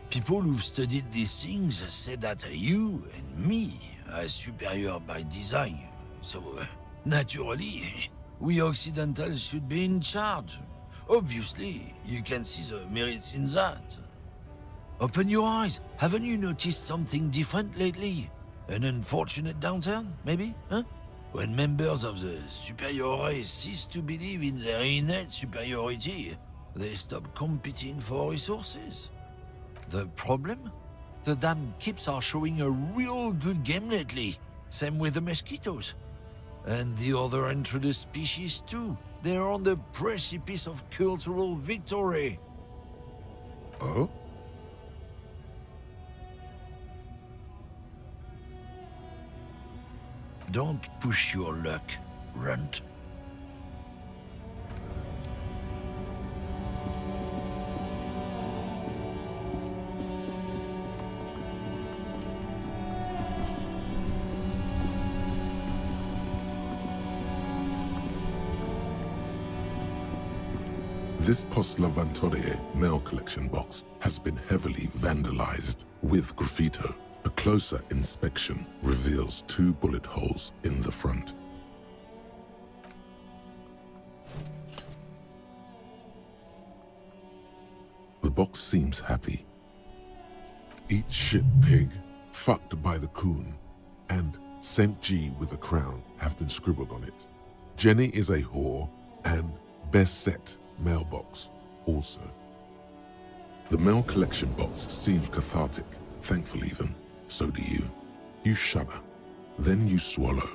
People who've studied these things say that you and me are superior by design, so naturally, we Occidentals should be in charge. Obviously, you can see the merits in that. Open your eyes. Haven't you noticed something different lately? An unfortunate downturn, maybe, huh? When members of the superior race cease to believe in their innate superiority, they stop competing for resources. The problem? The damn kips are showing a real good game lately. Same with the mosquitoes. And the other introduced species too. They're on the precipice of cultural victory. Oh? Don't push your luck, runt. This Post Lavantorie mail collection box has been heavily vandalized with graffito. A closer inspection reveals 2 bullet holes in the front. The box seems happy. Eat shit, pig, fucked by the coon, and St. G with a crown have been scribbled on it. Jenny is a whore, and best set mailbox also. The mail collection box seems cathartic, thankful even. So do you. You shudder, then you swallow,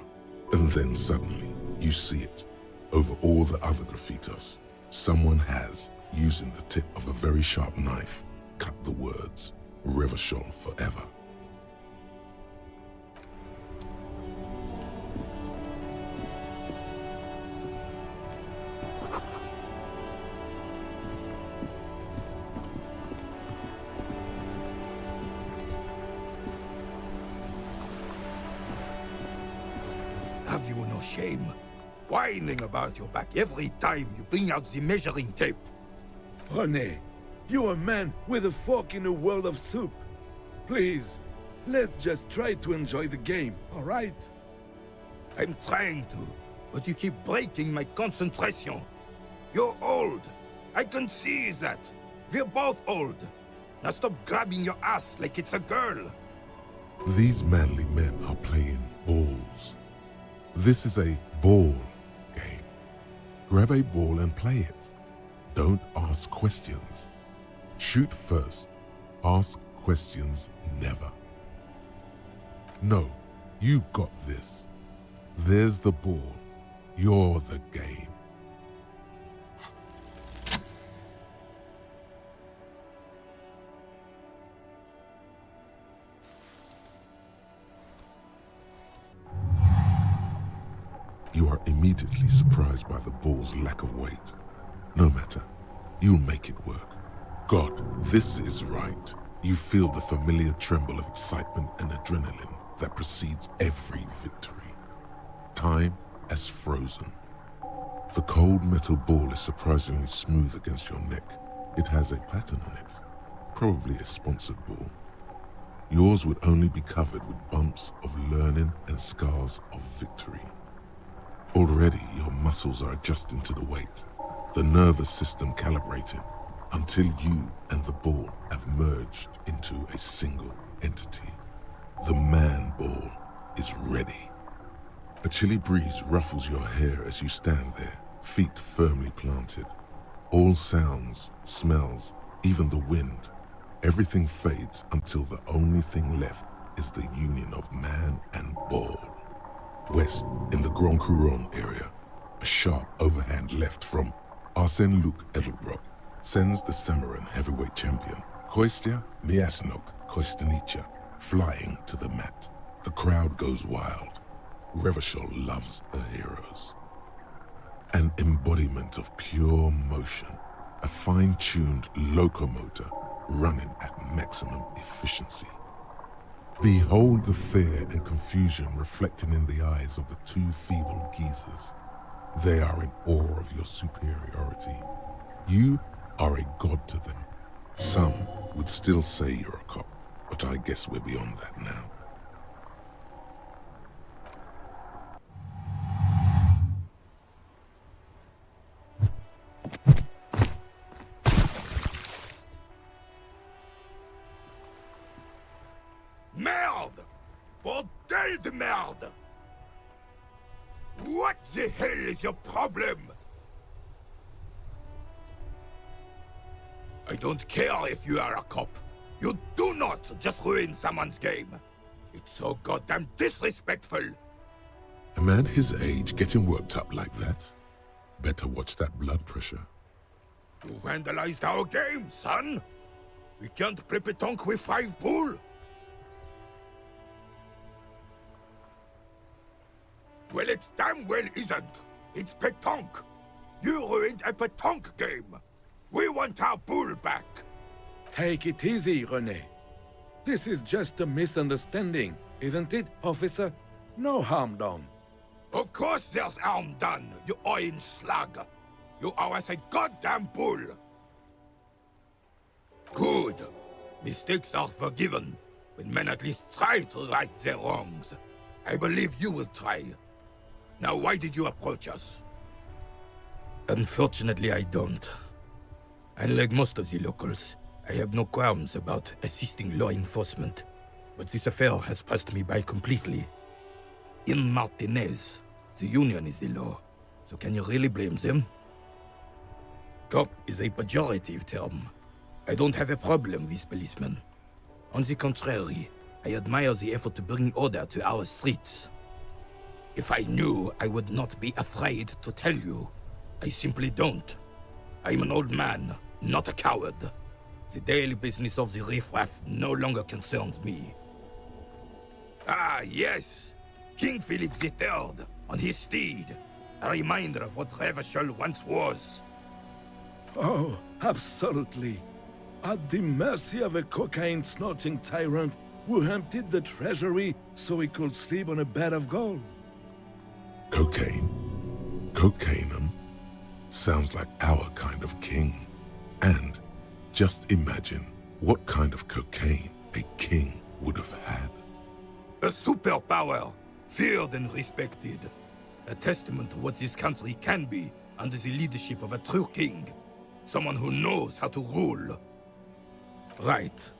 and then suddenly you see it. Over all the other graffitos, someone has, using the tip of a very sharp knife, cut the words, Revachol forever. Have you no shame? Whining about your back every time you bring out the measuring tape. René, you're a man with a fork in a world of soup. Please, let's just try to enjoy the game, all right? I'm trying to, but you keep breaking my concentration. You're old. I can see that. We're both old. Now stop grabbing your ass like it's a girl. These manly men are playing balls. This is a ball game. Grab a ball and play it. Don't ask questions. Shoot first. Ask questions never. No, you got this. There's the ball. You're the game. You are immediately surprised by the ball's lack of weight. No matter, you'll make it work. God, this is right. You feel the familiar tremble of excitement and adrenaline that precedes every victory. Time has frozen. The cold metal ball is surprisingly smooth against your neck. It has a pattern on it, probably a sponsored ball. Yours would only be covered with bumps of learning and scars of victory. Already, your muscles are adjusting to the weight, the nervous system calibrating, until you and the ball have merged into a single entity. The man ball is ready. A chilly breeze ruffles your hair as you stand there, feet firmly planted. All sounds, smells, even the wind, everything fades until the only thing left is the union of man and ball. West, in the Grand Couronne area, a sharp overhand left from Arsène Luc Edelbrock sends the Samarin heavyweight champion, Kostya Miasnok Kostanica, flying to the mat. The crowd goes wild. Revachol loves her heroes. An embodiment of pure motion, a fine-tuned locomotor running at maximum efficiency. Behold the fear and confusion reflecting in the eyes of the two feeble geezers. They are in awe of your superiority. You are a god to them. Some would still say you're a cop, but I guess we're beyond that now. Merde! Bordel de merde! What the hell is your problem? I don't care if you are a cop. You do not just ruin someone's game. It's so goddamn disrespectful. A man his age getting worked up like that? Better watch that blood pressure. You vandalized our game, son. We can't play pétanque with 5 bull. Well, it damn well isn't. It's pétanque. You ruined a pétanque game. We want our bull back. Take it easy, René. This is just a misunderstanding, isn't it, officer? No harm done. Of course there's harm done, you orange slug. You owe us a goddamn bull. Good. Mistakes are forgiven when men at least try to right their wrongs. I believe you will try. Now, why did you approach us? Unfortunately, I don't. Unlike most of the locals, I have no qualms about assisting law enforcement. But this affair has passed me by completely. In Martinez, the union is the law. So can you really blame them? Cop is a pejorative term. I don't have a problem with policemen. On the contrary, I admire the effort to bring order to our streets. If I knew, I would not be afraid to tell you. I simply don't. I'm an old man, not a coward. The daily business of the riffraff no longer concerns me. Ah, yes! King Philip III, on his steed. A reminder of what Revachol once was. Oh, absolutely. At the mercy of a cocaine-snorting tyrant who emptied the treasury so he could sleep on a bed of gold. Cocaine? Cocainum? Sounds like our kind of king. And just imagine what kind of cocaine a king would have had. A superpower, feared and respected. A testament to what this country can be under the leadership of a true king. Someone who knows how to rule. Right.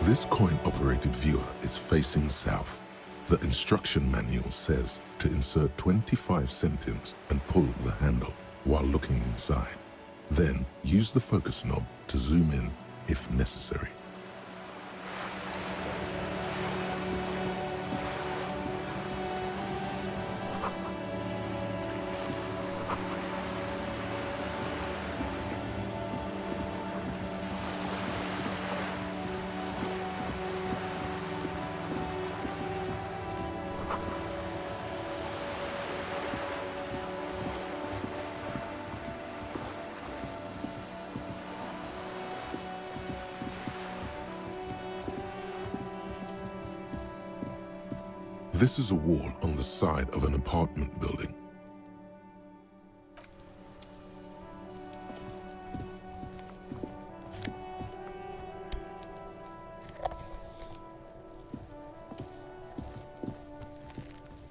This coin-operated viewer is facing south. The instruction manual says to insert 25 centimes and pull the handle while looking inside. Then use the focus knob to zoom in if necessary. This is a wall on the side of an apartment building.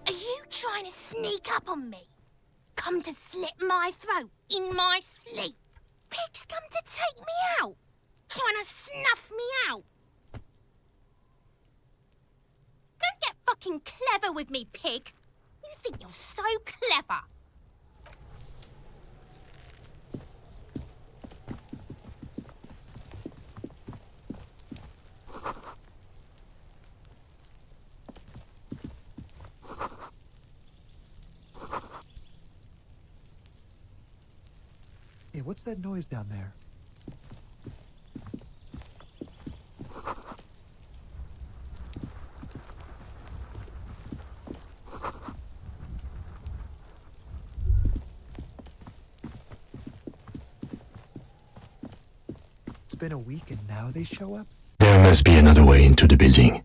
Are you trying to sneak up on me? Come to slit my throat in my sleep? Pigs come to take me out? Trying to snuff me out? Don't get fucking clever with me, pig. You think you're so clever. Hey, what's that noise down there? It's been a week and now they show up? There must be another way into the building.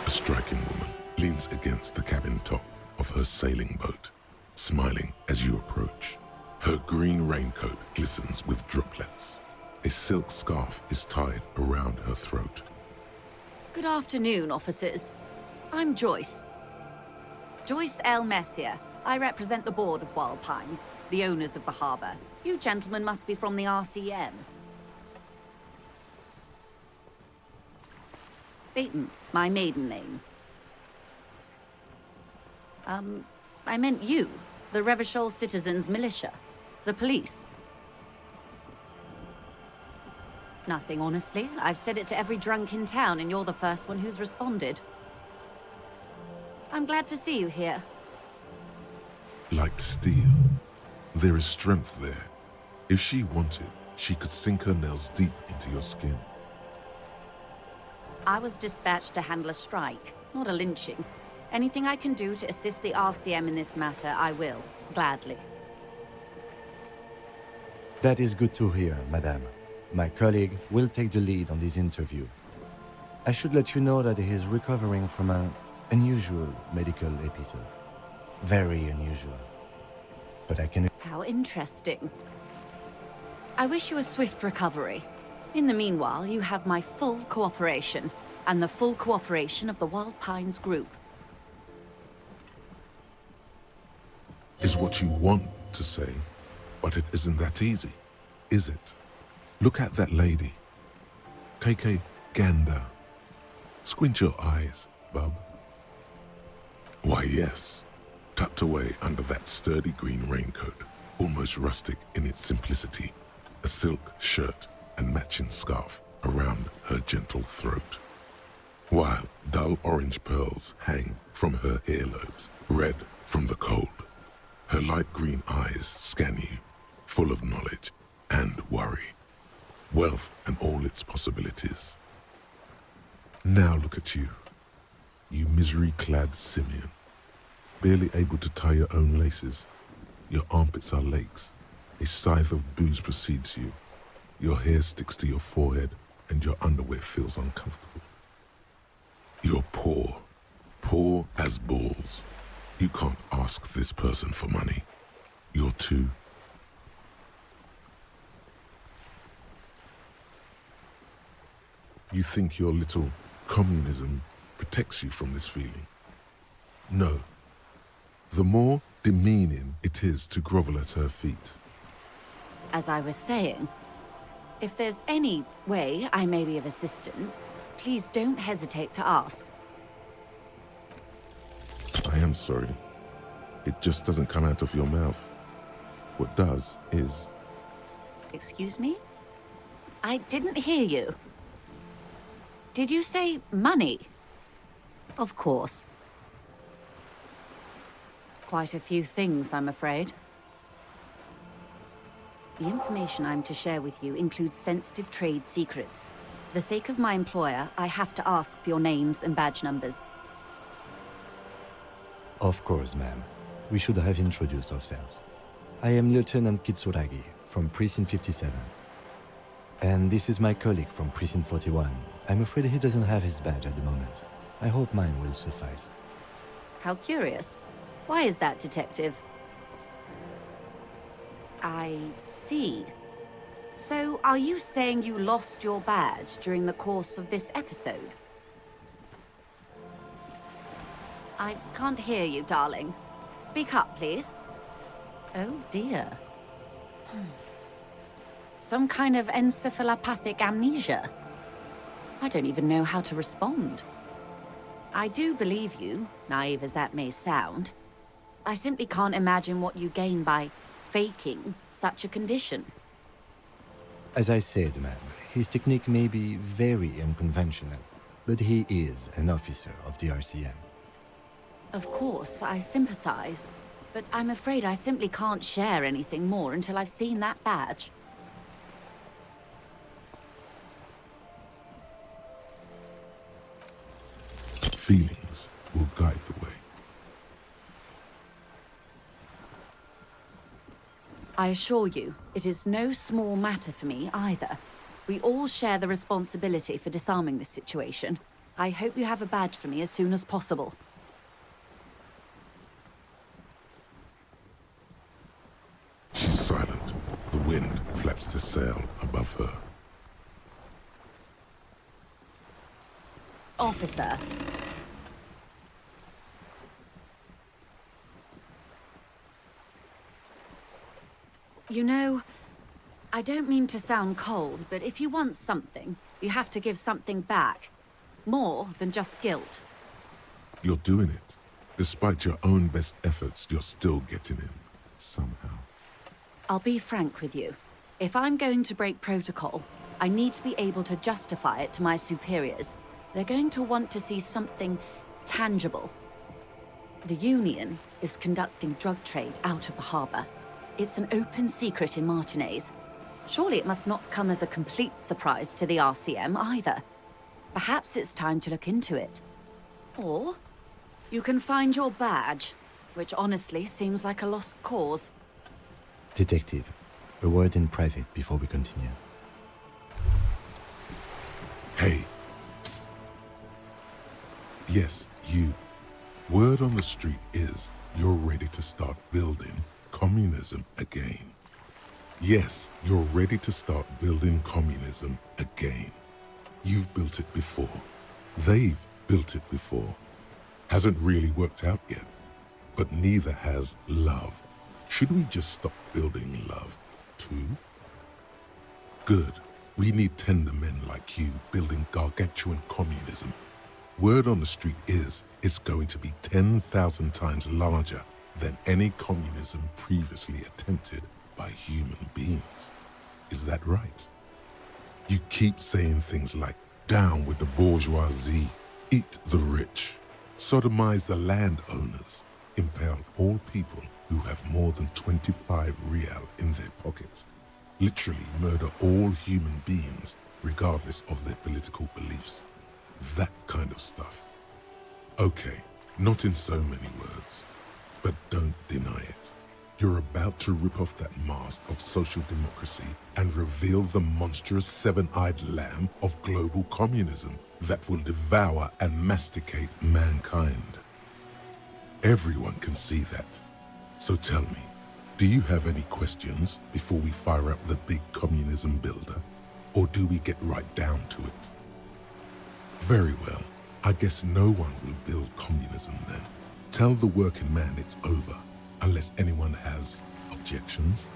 A striking woman leans against the cabin top of her sailing boat, smiling as you approach. Her green raincoat glistens with droplets. A silk scarf is tied around her throat. Good afternoon, officers. I'm Joyce. Joyce L. Messier. I represent the board of Wild Pines, the owners of the harbor. You gentlemen must be from the RCM. Baton, my maiden name. I meant you, the Revachol Citizens Militia, the police. Nothing, honestly. I've said it to every drunk in town, and you're the first one who's responded. I'm glad to see you here. Like steel, There is strength there. If she wanted, she could sink her nails deep into your skin. I was dispatched to handle a strike, not a lynching. Anything I can do to assist the RCM in this matter, I will, gladly. That is good to hear, madame. My colleague will take the lead on this interview. I should let you know that he is recovering from an unusual medical episode. Very unusual. But I can... How interesting. I wish you a swift recovery. In the meanwhile, you have my full cooperation, and the full cooperation of the Wild Pines group. Is what you want to say, but it isn't that easy, is it? Look at that lady. Take a gander. Squint your eyes, bub. Why, yes. Tucked away under that sturdy green raincoat, almost rustic in its simplicity, a silk shirt and matching scarf around her gentle throat, while dull orange pearls hang from her earlobes, red from the cold. Her light green eyes scan you, full of knowledge and worry, wealth and all its possibilities. Now look at you, you misery-clad simian, barely able to tie your own laces. Your armpits are lakes. A scythe of booze precedes you. Your hair sticks to your forehead, and your underwear feels uncomfortable. You're poor, poor as balls. You can't ask this person for money. You're too... You think your little communism protects you from this feeling? No. The more demeaning it is to grovel at her feet. As I was saying, if there's any way I may be of assistance, please don't hesitate to ask. I am sorry. It just doesn't come out of your mouth. What does is... Excuse me? I didn't hear you. Did you say money? Of course. Quite a few things, I'm afraid. The information I'm to share with you includes sensitive trade secrets. For the sake of my employer, I have to ask for your names and badge numbers. Of course, ma'am. We should have introduced ourselves. I am Lieutenant Kitsuragi from Precinct 57. And this is my colleague from Precinct 41. I'm afraid he doesn't have his badge at the moment. I hope mine will suffice. How curious. Why is that, Detective? I see. So, are you saying you lost your badge during the course of this episode? I can't hear you, darling. Speak up, please. Oh, dear. Some kind of encephalopathic amnesia. I don't even know how to respond. I do believe you, naive as that may sound. I simply can't imagine what you gain by faking such a condition. As I said, ma'am, his technique may be very unconventional, but he is an officer of the RCM. Of course, I sympathize, but I'm afraid I simply can't share anything more until I've seen that badge. Feelings will guide the way. I assure you, it is no small matter for me either. We all share the responsibility for disarming this situation. I hope you have a badge for me as soon as possible. She's silent. The wind flaps the sail above her. Officer. You know, I don't mean to sound cold, but if you want something, you have to give something back. More than just guilt. You're doing it. Despite your own best efforts, you're still getting in. Somehow. I'll be frank with you. If I'm going to break protocol, I need to be able to justify it to my superiors. They're going to want to see something tangible. The Union is conducting drug trade out of the harbor. It's an open secret in Martinez. Surely it must not come as a complete surprise to the RCM either. Perhaps it's time to look into it. Or you can find your badge, which honestly seems like a lost cause. Detective, a word in private before we continue. Hey. Psst. Yes, you. Word on the street is you're ready to start building communism again. Yes, you're ready to start building communism again. You've built it before. They've built it before. Hasn't really worked out yet. But neither has love. Should we just stop building love, too? Good. We need tender men like you building gargantuan communism. Word on the street is it's going to be 10,000 times larger than any communism previously attempted by human beings. Is that right? You keep saying things like, down with the bourgeoisie, eat the rich, sodomize the landowners, impale all people who have more than 25 real in their pockets, literally murder all human beings regardless of their political beliefs. That kind of stuff. Okay, not in so many words, but don't deny it. You're about to rip off that mask of social democracy and reveal the monstrous seven-eyed lamb of global communism that will devour and masticate mankind. Everyone can see that. So tell me, do you have any questions before we fire up the big communism builder? Or do we get right down to it? Very well. I guess no one will build communism then. Tell the working man it's over, unless anyone has objections.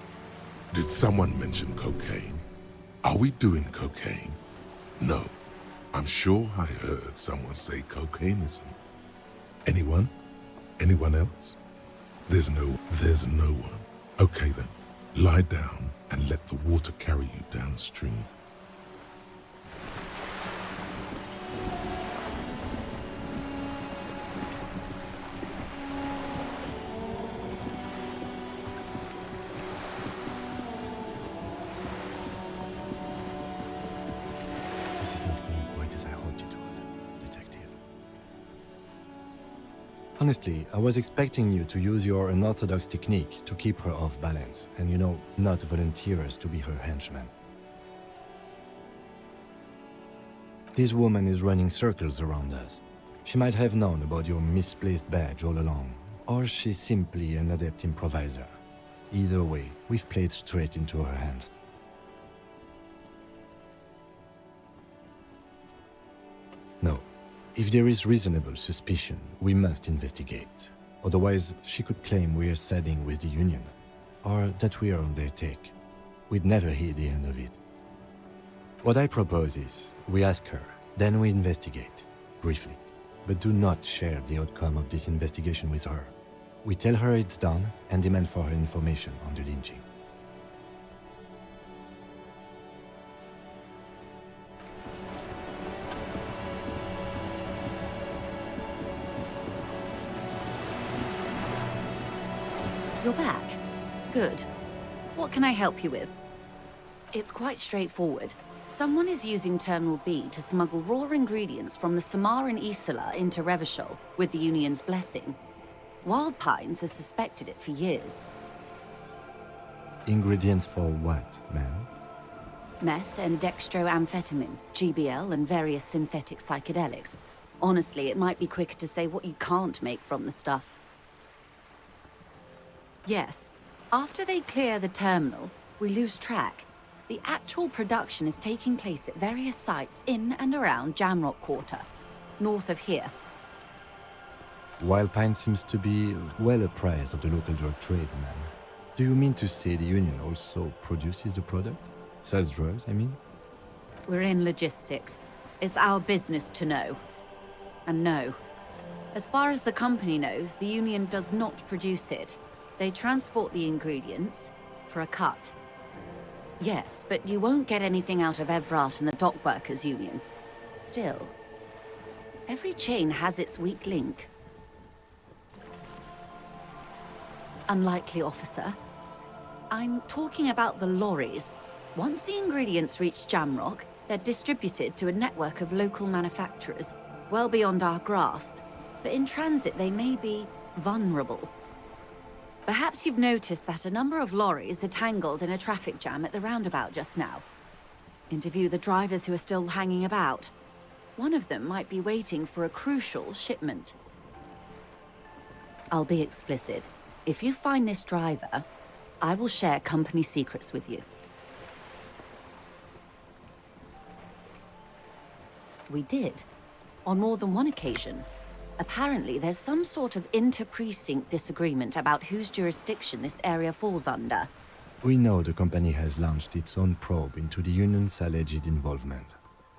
Did someone mention cocaine? Are we doing cocaine? No. I'm sure I heard someone say cocainism. Anyone? Anyone else? There's no one. Okay then, lie down and let the water carry you downstream. This is not going quite as I hoped it would, Detective. Honestly, I was expecting you to use your unorthodox technique to keep her off balance, and not volunteer us to be her henchman. This woman is running circles around us. She might have known about your misplaced badge all along, or she's simply an adept improviser. Either way, we've played straight into her hands. No. If there is reasonable suspicion, we must investigate. Otherwise, she could claim we're siding with the Union, or that we are on their take. We'd never hear the end of it. What I propose is, we ask her, then we investigate, briefly. But do not share the outcome of this investigation with her. We tell her it's done and demand for her information on the lynching. You're back. Good. What can I help you with? It's quite straightforward. Someone is using Terminal B to smuggle raw ingredients from the Samar and Isola into Revachol with the Union's blessing. Wild Pines has suspected it for years. Ingredients for what, ma'am? Meth and dextroamphetamine, GBL, and various synthetic psychedelics. Honestly, it might be quicker to say what you can't make from the stuff. Yes. After they clear the terminal, we lose track. The actual production is taking place at various sites in and around Jamrock Quarter, north of here. Wild Pine seems to be well apprised of the local drug trade, ma'am. Do you mean to say the Union also produces the product? Sells drugs, I mean? We're in logistics. It's our business to know. And no. As far as the company knows, the Union does not produce it. They transport the ingredients for a cut. Yes, but you won't get anything out of Evrat and the Dock Workers Union. Still, every chain has its weak link. Unlikely, officer. I'm talking about the lorries. Once the ingredients reach Jamrock, they're distributed to a network of local manufacturers, well beyond our grasp. But in transit, they may be vulnerable. Perhaps you've noticed that a number of lorries are tangled in a traffic jam at the roundabout just now. Interview the drivers who are still hanging about. One of them might be waiting for a crucial shipment. I'll be explicit. If you find this driver, I will share company secrets with you. We did, on more than one occasion. Apparently, there's some sort of inter-precinct disagreement about whose jurisdiction this area falls under. We know the company has launched its own probe into the union's alleged involvement.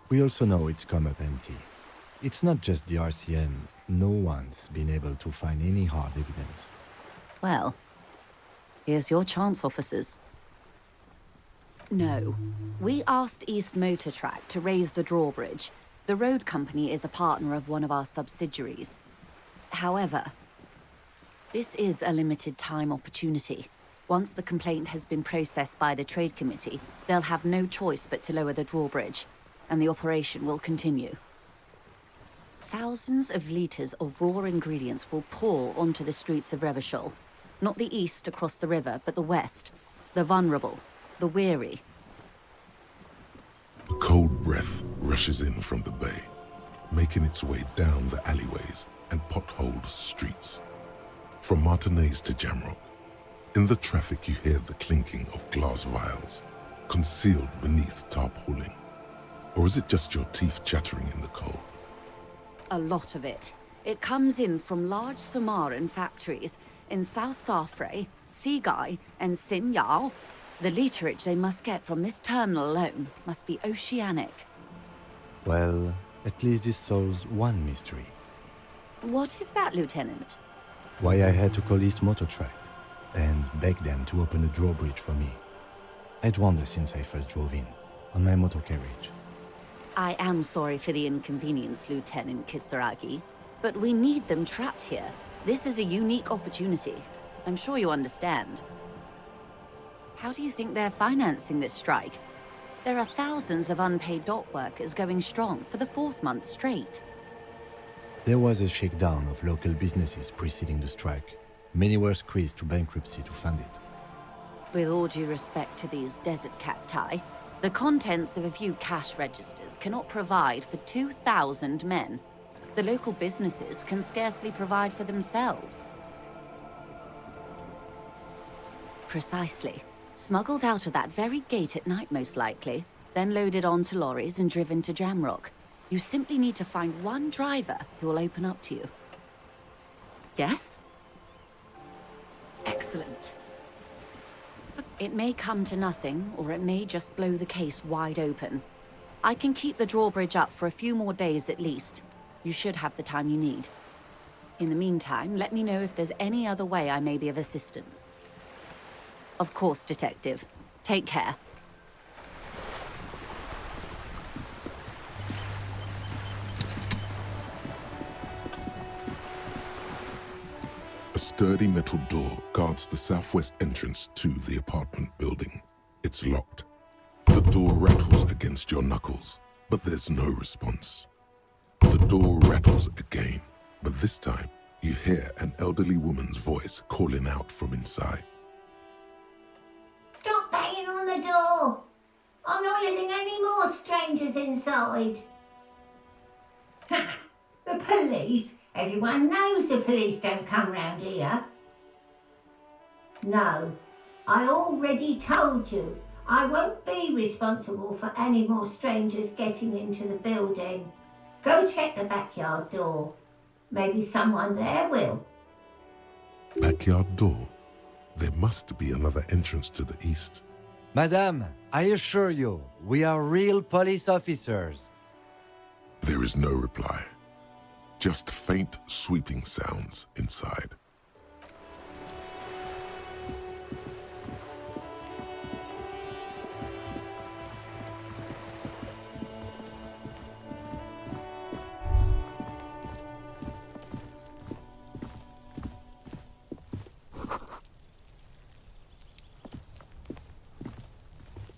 We also know it's come up empty. It's not just the RCM. No one's been able to find any hard evidence. Well, here's your chance, officers. No. We asked East Motor Track to raise the drawbridge. The road company is a partner of one of our subsidiaries. However, this is a limited time opportunity. Once the complaint has been processed by the Trade Committee, they'll have no choice but to lower the drawbridge, and the operation will continue. Thousands of liters of raw ingredients will pour onto the streets of Revachol. Not the east across the river, but the west. The vulnerable, the weary. A cold breath rushes in from the bay, making its way down the alleyways and potholed streets. From Martinez to Jamrock, in the traffic you hear the clinking of glass vials, concealed beneath tarpaulin. Or is it just your teeth chattering in the cold? A lot of it. It comes in from large Samaran factories in South Sarthray, Seaguy, and Simyao. The literage they must get from this terminal alone must be oceanic. Well, at least this solves one mystery. What is that, Lieutenant? Why I had to call East Motor Track and beg them to open a drawbridge for me. I'd wondered since I first drove in, on my motor carriage. I am sorry for the inconvenience, Lieutenant Kisaragi, but we need them trapped here. This is a unique opportunity. I'm sure you understand. How do you think they're financing this strike? There are thousands of unpaid dock workers going strong for the 4th month straight. There was a shakedown of local businesses preceding the strike. Many were squeezed to bankruptcy to fund it. With all due respect to these desert cacti, the contents of a few cash registers cannot provide for 2,000 men. The local businesses can scarcely provide for themselves. Precisely. Smuggled out of that very gate at night, most likely, then loaded onto lorries and driven to Jamrock. You simply need to find one driver who will open up to you. Yes? Excellent. It may come to nothing, or it may just blow the case wide open. I can keep the drawbridge up for a few more days at least. You should have the time you need. In the meantime, let me know if there's any other way I may be of assistance. Of course, Detective. Take care. A sturdy metal door guards the southwest entrance to the apartment building. It's locked. The door rattles against your knuckles, but there's no response. The door rattles again, but this time you hear an elderly woman's voice calling out from inside. Stop banging on the door! I'm not letting any more strangers inside. Ha! The police? Everyone knows the police don't come round here. No, I already told you. I won't be responsible for any more strangers getting into the building. Go check the backyard door. Maybe someone there will. Backyard door? There must be another entrance to the east. Madame, I assure you, we are real police officers. There is no reply. Just faint, sweeping sounds inside.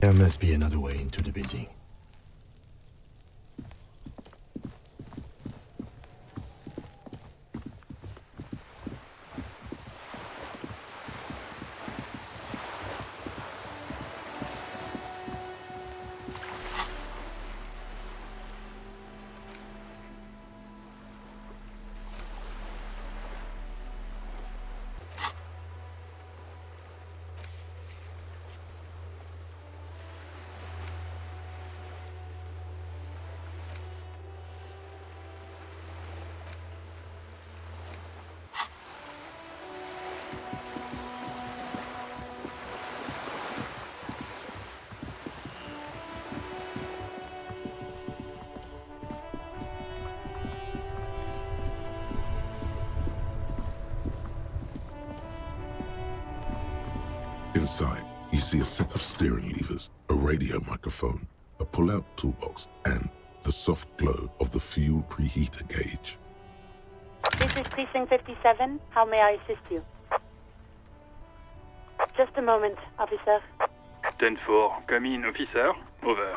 There must be another way into the building. Inside, you see a set of steering levers, a radio microphone, a pull-out toolbox, and the soft glow of the fuel preheater gauge. This is Precinct 57. How may I assist you? Just a moment, officer. 10-4, come in, officer. Over.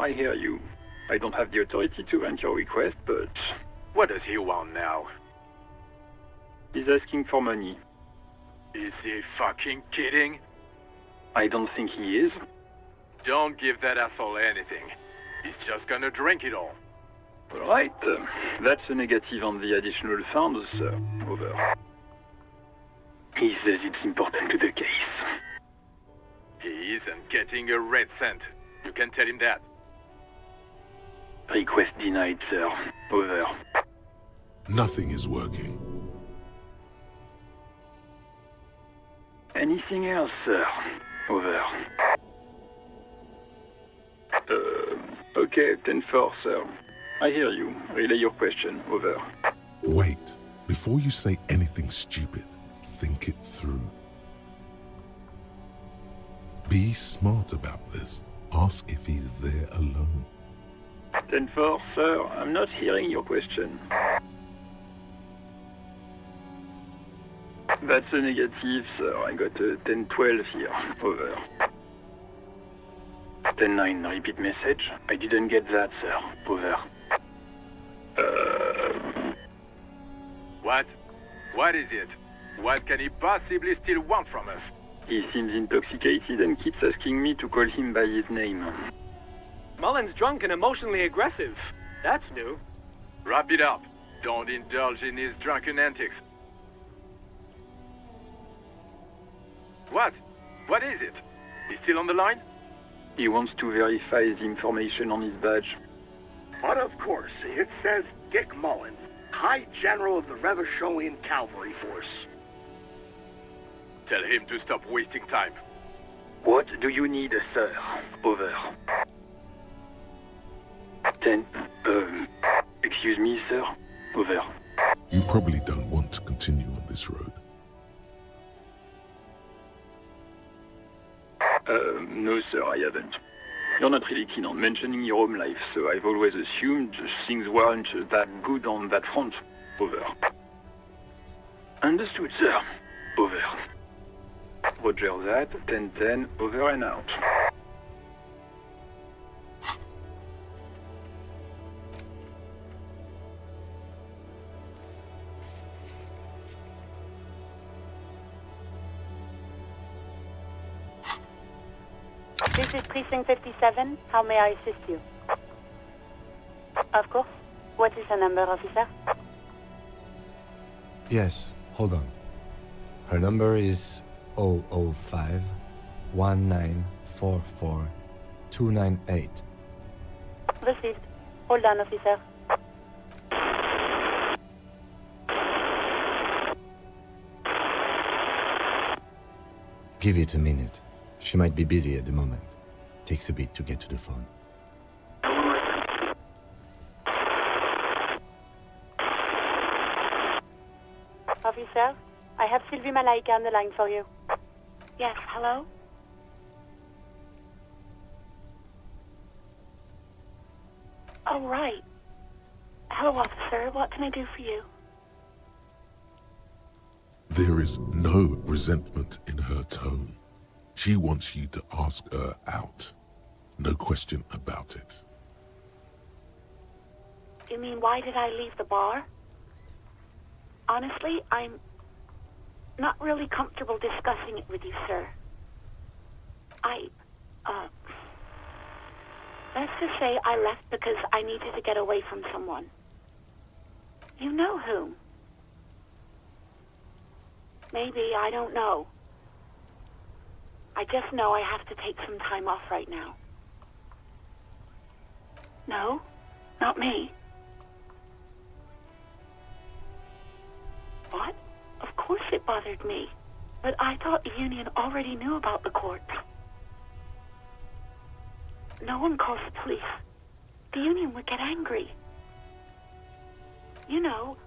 I hear you. I don't have the authority to grant your request, but... What does he want now? He's asking for money. Is he fucking kidding? I don't think he is. Don't give that asshole anything. He's just gonna drink it all. Right. That's a negative on the additional funds, sir. Over. He says it's important to the case. He isn't getting a red cent. You can tell him that. Request denied, sir. Over. Nothing is working. Anything else, sir? Over. Okay, 10-4, sir. I hear you. Relay your question. Over. Wait. Before you say anything stupid, think it through. Be smart about this. Ask if he's there alone. 10-4, sir. I'm not hearing your question. That's a negative, sir. I got a 10-12 here. Over. 10-9, repeat message. I didn't get that, sir. Over. What? What is it? What can he possibly still want from us? He seems intoxicated and keeps asking me to call him by his name. Mullen's drunk and emotionally aggressive. That's new. Wrap it up. Don't indulge in his drunken antics. What? What is it? He's still on the line? He wants to verify the information on his badge. But of course, it says Dick Mullen, High General of the Revacholian Cavalry Force. Tell him to stop wasting time. What do you need, sir? Over. 10. Excuse me, sir. Over. You probably don't want to continue on this road. No, sir, I haven't. You're not really keen on mentioning your home life, so I've always assumed things weren't that good on that front. Over. Understood, sir. Over. Roger that. 10-10. Over and out. This is Precinct 57. How may I assist you? Of course. What is the number, officer? Yes, hold on. Her number is 005 1944 298. Received. Hold on, officer. Give it a minute. She might be busy at the moment. Takes a bit to get to the phone. Officer, I have Sylvie Malaika on the line for you. Yes, hello? Oh, right. Hello, officer. What can I do for you? There is no resentment in her tone. She wants you to ask her out. No question about it. You mean, why did I leave the bar? Honestly, I'm not really comfortable discussing it with you, sir. Let's just say I left because I needed to get away from someone. You know whom? Maybe, I don't know. I just know I have to take some time off right now. No, not me. What? Of course it bothered me. But I thought the Union already knew about the corpse. No one calls the police. The Union would get angry. You know,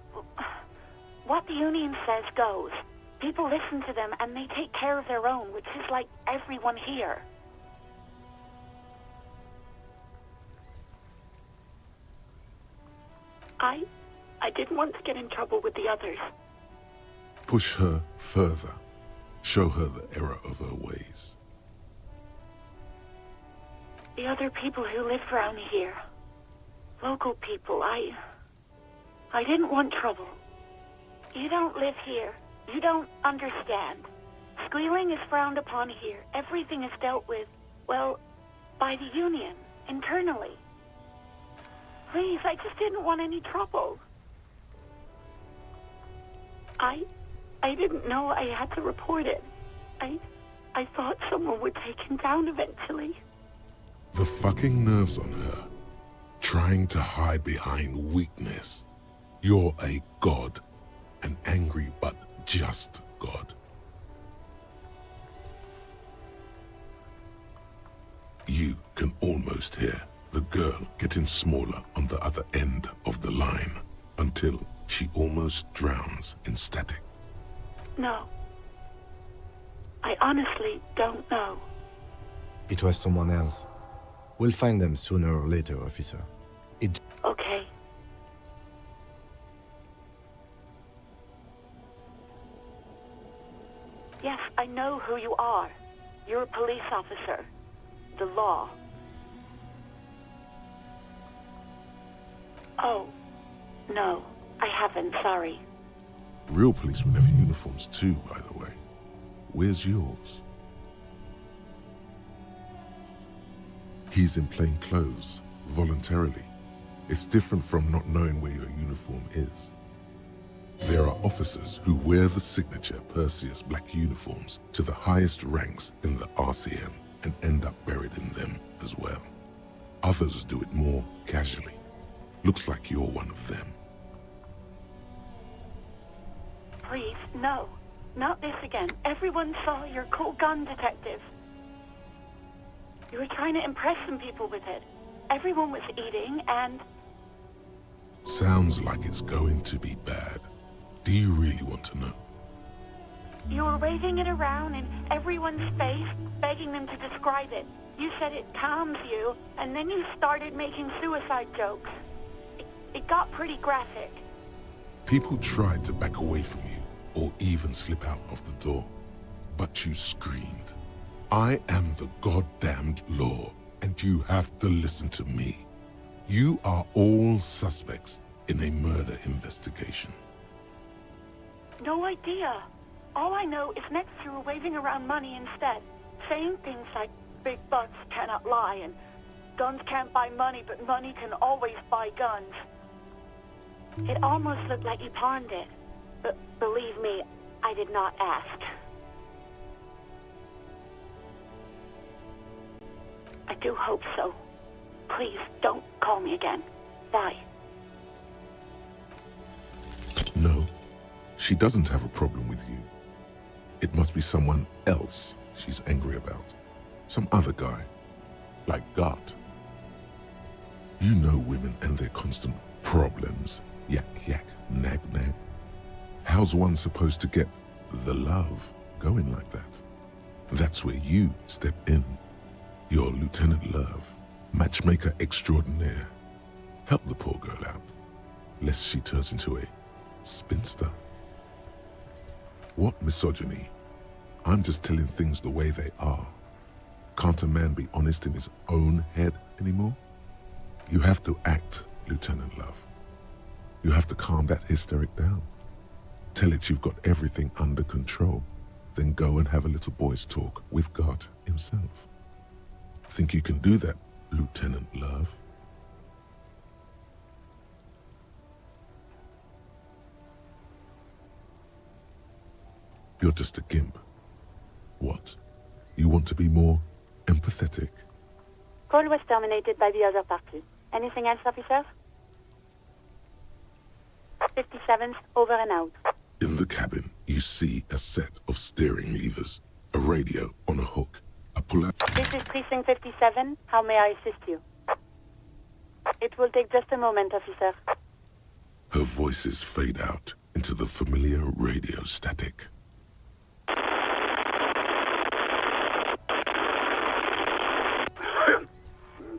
what the Union says goes. People listen to them and they take care of their own, which is like everyone here. I didn't want to get in trouble with the others. Push her further. Show her the error of her ways. The other people who live around here. Local people, I didn't want trouble. You don't live here. You don't understand. Squealing is frowned upon here. Everything is dealt with, well, by the Union, internally. Please, I just didn't want any trouble. I didn't know I had to report it. I thought someone would take him down eventually. The fucking nerves on her. Trying to hide behind weakness. You're a god. An angry but just god. You can almost hear the girl getting smaller on the other end of the line until she almost drowns in static. No. I honestly don't know. It was someone else. We'll find them sooner or later, officer. Okay. Yes, I know who you are. You're a police officer. The law. Oh, no, I haven't, sorry. Real policemen have uniforms too, by the way. Where's yours? He's in plain clothes, voluntarily. It's different from not knowing where your uniform is. There are officers who wear the signature Perseus black uniforms to the highest ranks in the RCM and end up buried in them as well. Others do it more casually. Looks like you're one of them. Please, no. Not this again. Everyone saw your cool gun detective. You were trying to impress some people with it. Everyone was eating and... Sounds like it's going to be bad. Do you really want to know? You were waving it around in everyone's face, begging them to describe it. You said it calms you, and then you started making suicide jokes. It got pretty graphic. People tried to back away from you, or even slip out of the door. But you screamed, I am the goddamned law, and you have to listen to me. You are all suspects in a murder investigation. No idea. All I know is next you were waving around money instead, saying things like big bucks cannot lie and guns can't buy money, but money can always buy guns. It almost looked like you pawned it, but believe me, I did not ask. I do hope so. Please don't call me again. Bye. No, she doesn't have a problem with you. It must be someone else she's angry about. Some other guy, like Gart. You know women and their constant problems. Yak, yak, nag, nag. How's one supposed to get the love going like that? That's where you step in. You're Lieutenant Love, matchmaker extraordinaire. Help the poor girl out, lest she turns into a spinster. What misogyny? I'm just telling things the way they are. Can't a man be honest in his own head anymore? You have to act, Lieutenant Love. You have to calm that hysteric down. Tell it you've got everything under control. Then go and have a little boy's talk with God himself. Think you can do that, Lieutenant Love? You're just a gimp. What? You want to be more empathetic? Call was terminated by the other party. Anything else, officer? 57th, over and out. In the cabin, you see a set of steering levers, a radio on a hook, a pull-out. This is Precinct 57. How may I assist you? It will take just a moment, officer. Her voices fade out into the familiar radio static.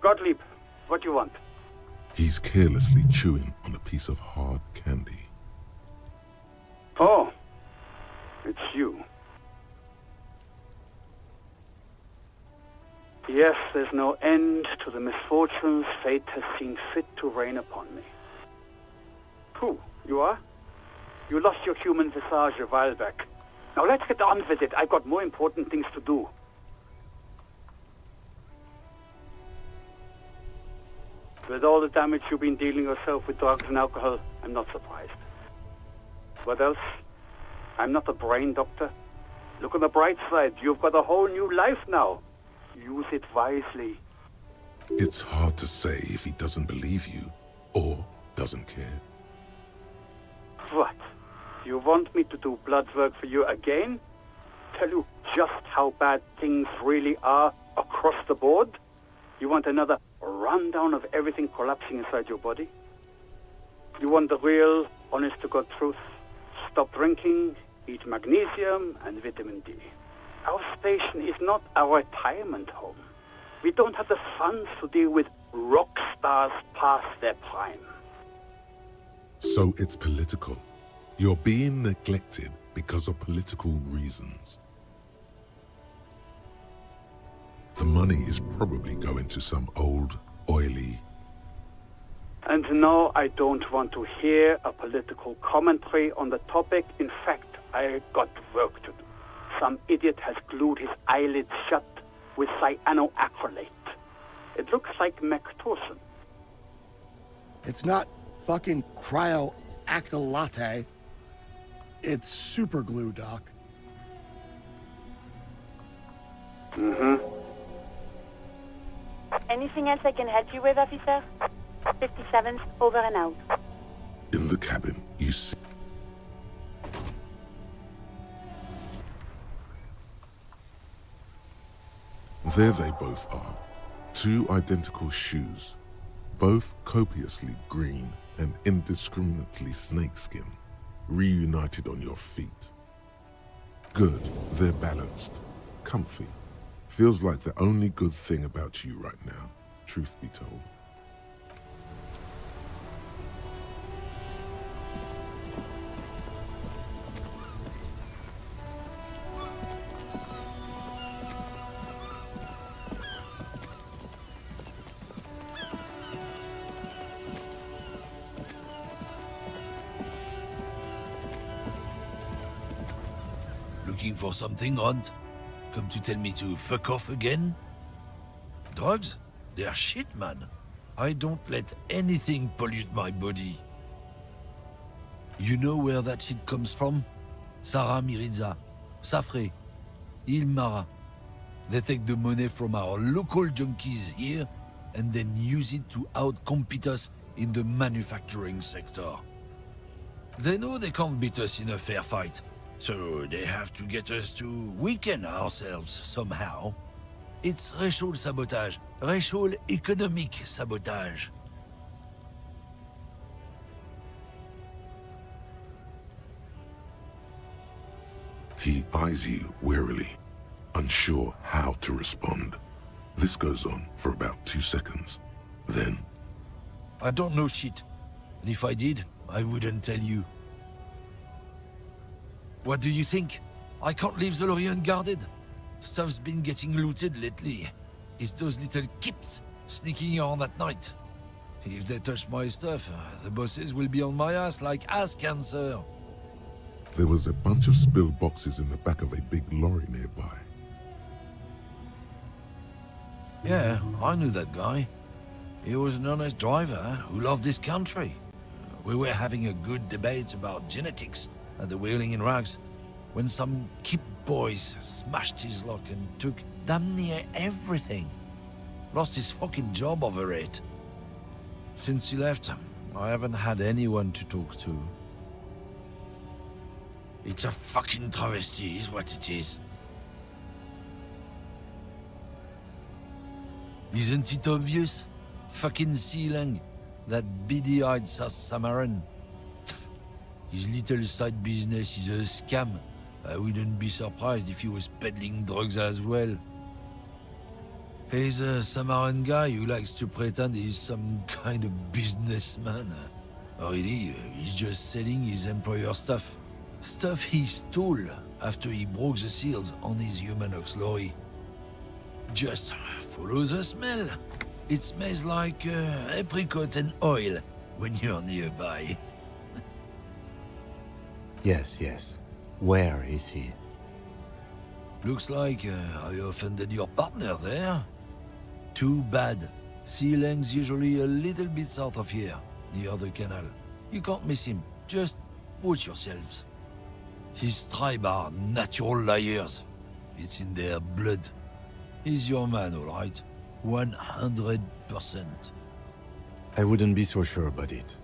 Gottlieb, what do you want? He's carelessly chewing on a piece of hard candy. Oh, it's you. Yes, there's no end to the misfortunes fate has seen fit to rain upon me. Who, you are? You lost your human visage a while back. Now let's get on with it. I've got more important things to do. With all the damage you've been dealing yourself with drugs and alcohol, I'm not surprised. What else? I'm not a brain doctor. Look on the bright side. You've got a whole new life now. Use it wisely. It's hard to say if he doesn't believe you or doesn't care. What? You want me to do blood work for you again? Tell you just how bad things really are across the board? You want another rundown of everything collapsing inside your body? You want the real, honest-to-God truth? Stop drinking, eat magnesium and vitamin D. Our station is not a retirement home. We don't have the funds to deal with rock stars past their prime. So it's political. You're being neglected because of political reasons. The money is probably going to some old, oily... And no, I don't want to hear a political commentary on the topic. In fact, I got work to do. Some idiot has glued his eyelids shut with cyanoacrylate. It looks like Mactorson. It's not fucking cryoacrylate. It's super glue, Doc. Anything else I can help you with, officer? 57th, over and out. In the cabin, you see... There they both are. Two identical shoes, both copiously green and indiscriminately snakeskin, reunited on your feet. Good, they're balanced, comfy. Feels like the only good thing about you right now, truth be told. Looking for something, Rod? Come to tell me to fuck off again? Drugs? They're shit, man. I don't let anything pollute my body. You know where that shit comes from? Sarah Miriza, Safre, Ilmara. They take the money from our local junkies here and then use it to outcompete us in the manufacturing sector. They know they can't beat us in a fair fight, so they have to get us to weaken ourselves somehow. It's racial sabotage, racial economic sabotage. He eyes you warily, unsure how to respond. This goes on for about 2 seconds. Then... I don't know shit. And if I did, I wouldn't tell you. What do you think? I can't leave the lorry unguarded. Stuff's been getting looted lately. It's those little kips sneaking around at night. If they touch my stuff, the bosses will be on my ass like ass cancer. There was a bunch of spilled boxes in the back of a big lorry nearby. Yeah, I knew that guy. He was an honest driver who loved this country. We were having a good debate about genetics at the Wheeling in Rags when some kip boys smashed his lock and took damn near everything. Lost his fucking job over it. Since he left, I haven't had anyone to talk to. It's a fucking travesty, is what it is. Isn't it obvious? Fucking Sealang, that beady-eyed South Samaran. His little side business is a scam. I wouldn't be surprised if he was peddling drugs as well. He's a Samaran guy who likes to pretend he's some kind of businessman. Really, he's just selling his employer stuff. Stuff he stole after he broke the seals on his Humanox lorry. Just follow the smell. It smells like apricot and oil when you're nearby. Yes, yes. Where is he? Looks like I offended your partner there. Too bad. Sealang's usually a little bit south of here, near the canal. You can't miss him. Just watch yourselves. His tribe are natural liars. It's in their blood. He's your man, all right? 100%. I wouldn't be so sure about it.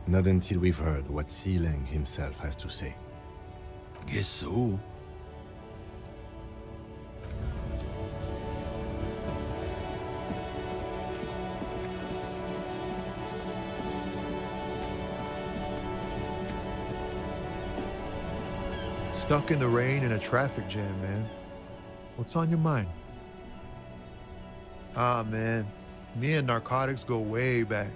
Not until we've heard what Sealang himself has to say. Guess so. Stuck in the rain in a traffic jam, man. What's on your mind? Ah, man. Me and narcotics go way back.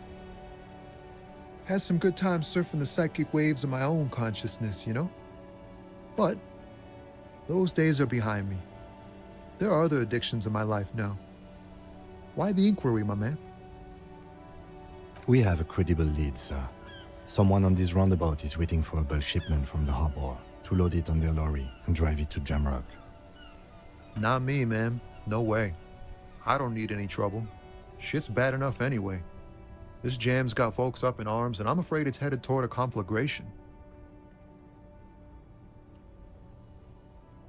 Had some good times surfing the psychic waves of my own consciousness, you know? But those days are behind me. There are other addictions in my life now. Why the inquiry, my man? We have a credible lead, sir. Someone on this roundabout is waiting for a bulk shipment from the harbor to load it on their lorry and drive it to Jamrock. Not me, man. No way. I don't need any trouble. Shit's bad enough anyway. This jam's got folks up in arms, and I'm afraid it's headed toward a conflagration.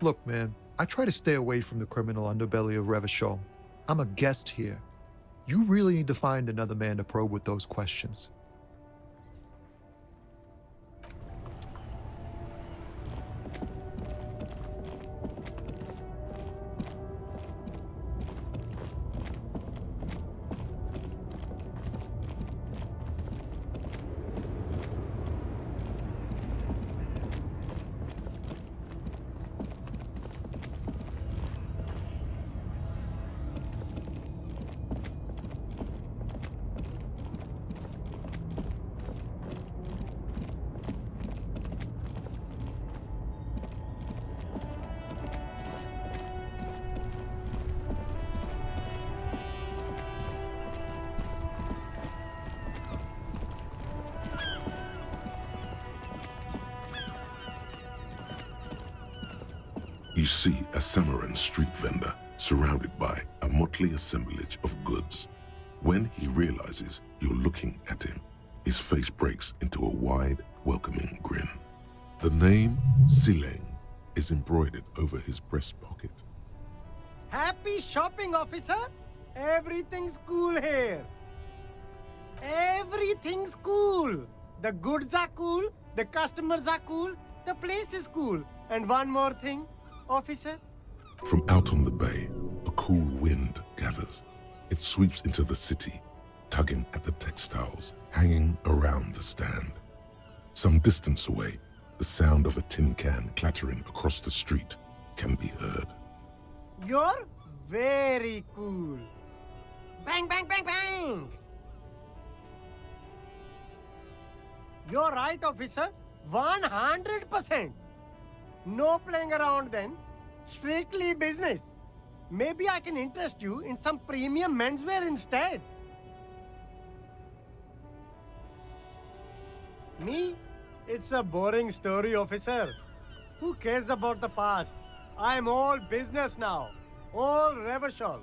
Look, man, I try to stay away from the criminal underbelly of Revachol. I'm a guest here. You really need to find another man to probe with those questions. You see a Samaran street vendor surrounded by a motley assemblage of goods. When he realizes you're looking at him, his face breaks into a wide, welcoming grin. The name Sealang is embroidered over his breast pocket. Happy shopping, officer! Everything's cool here. Everything's cool. The goods are cool, the customers are cool, the place is cool. And one more thing, officer. From out on the bay, a cool wind gathers. It sweeps into the city, tugging at the textiles hanging around the stand. Some distance away, the sound of a tin can clattering across the street can be heard. You're very cool. Bang, bang, bang, bang! You're right, officer. 100%. No playing around then. Strictly business. Maybe I can interest you in some premium menswear instead. Me? It's a boring story, officer. Who cares about the past? I'm all business now. All Revachol.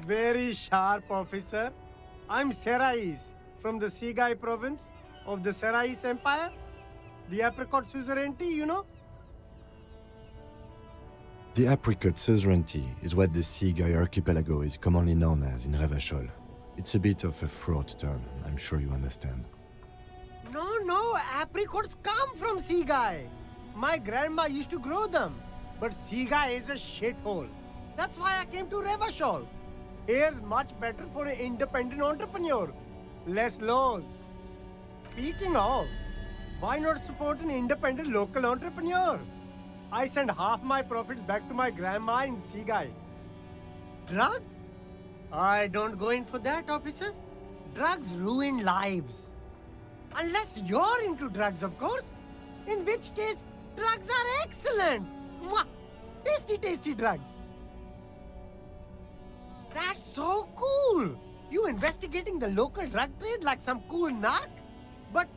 Very sharp, officer. I'm Serais, from the Sigai province of the Serais Empire. The apricot suzerainty, you know? The apricot suzerainty is what the Sigai archipelago is commonly known as in Revachol. It's a bit of a fraud term, I'm sure you understand. No, apricots come from Sigai. My grandma used to grow them. But Sigai is a shithole. That's why I came to Revachol. Here's much better for an independent entrepreneur. Less laws. Speaking of, why not support an independent local entrepreneur? I send half my profits back to my grandma in Sigai. Drugs? I don't go in for that, officer. Drugs ruin lives. Unless you're into drugs, of course. In which case, drugs are excellent. Mwah! Tasty, tasty drugs. That's so cool. You investigating the local drug trade like some cool narc? But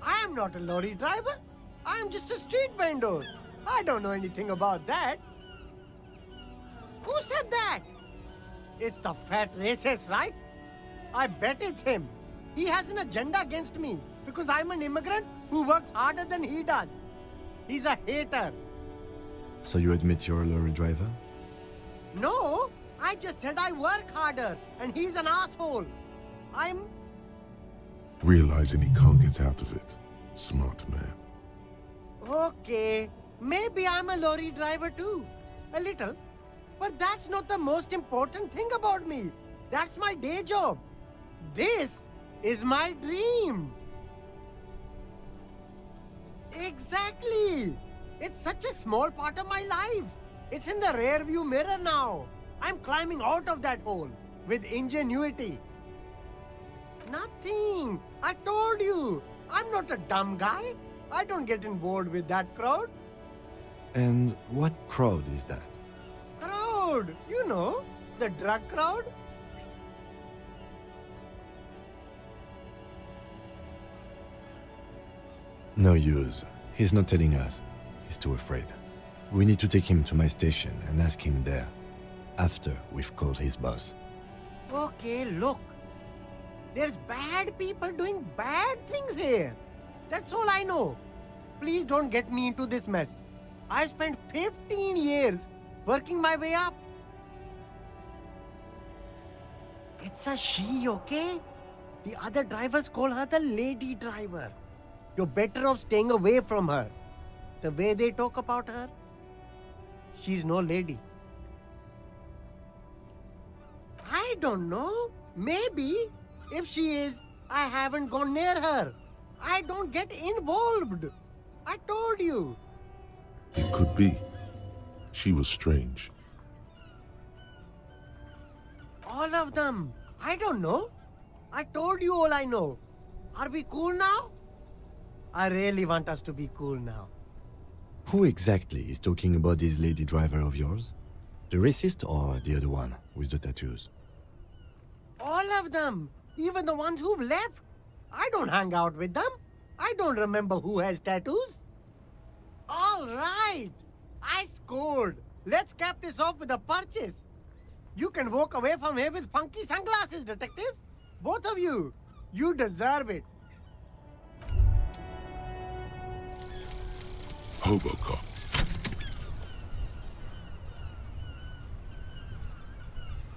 I am not a lorry driver. I am just a street vendor. I don't know anything about that. Who said that? It's the fat racist, right? I bet it's him. He has an agenda against me because I'm an immigrant who works harder than he does. He's a hater. So you admit you're a lorry driver? No, I just said I work harder and he's an asshole. I'm... Realizing he can't get out of it. Smart man. Okay, maybe I'm a lorry driver too. A little. But that's not the most important thing about me. That's my day job. This is my dream. Exactly. It's such a small part of my life. It's in the rear view mirror now. I'm climbing out of that hole with ingenuity. Nothing. I told you. I'm not a dumb guy. I don't get involved with that crowd. And what crowd is that? Crowd. You know, the drug crowd. No use. He's not telling us. He's too afraid. We need to take him to my station and ask him there. After we've called his boss. Okay, look. There's bad people doing bad things here. That's all I know. Please don't get me into this mess. I spent 15 years working my way up. It's a she, okay? The other drivers call her the lady driver. You're better off staying away from her. The way they talk about her, she's no lady. I don't know. Maybe. If she is, I haven't gone near her. I don't get involved. I told you. It could be. She was strange. All of them. I don't know. I told you all I know. Are we cool now? I really want us to be cool now. Who exactly is talking about this lady driver of yours? The racist or the other one with the tattoos? All of them. Even the ones who've left. I don't hang out with them. I don't remember who has tattoos. All right. I scored. Let's cap this off with a purchase. You can walk away from here with funky sunglasses, detectives. Both of you. You deserve it. Hobocop.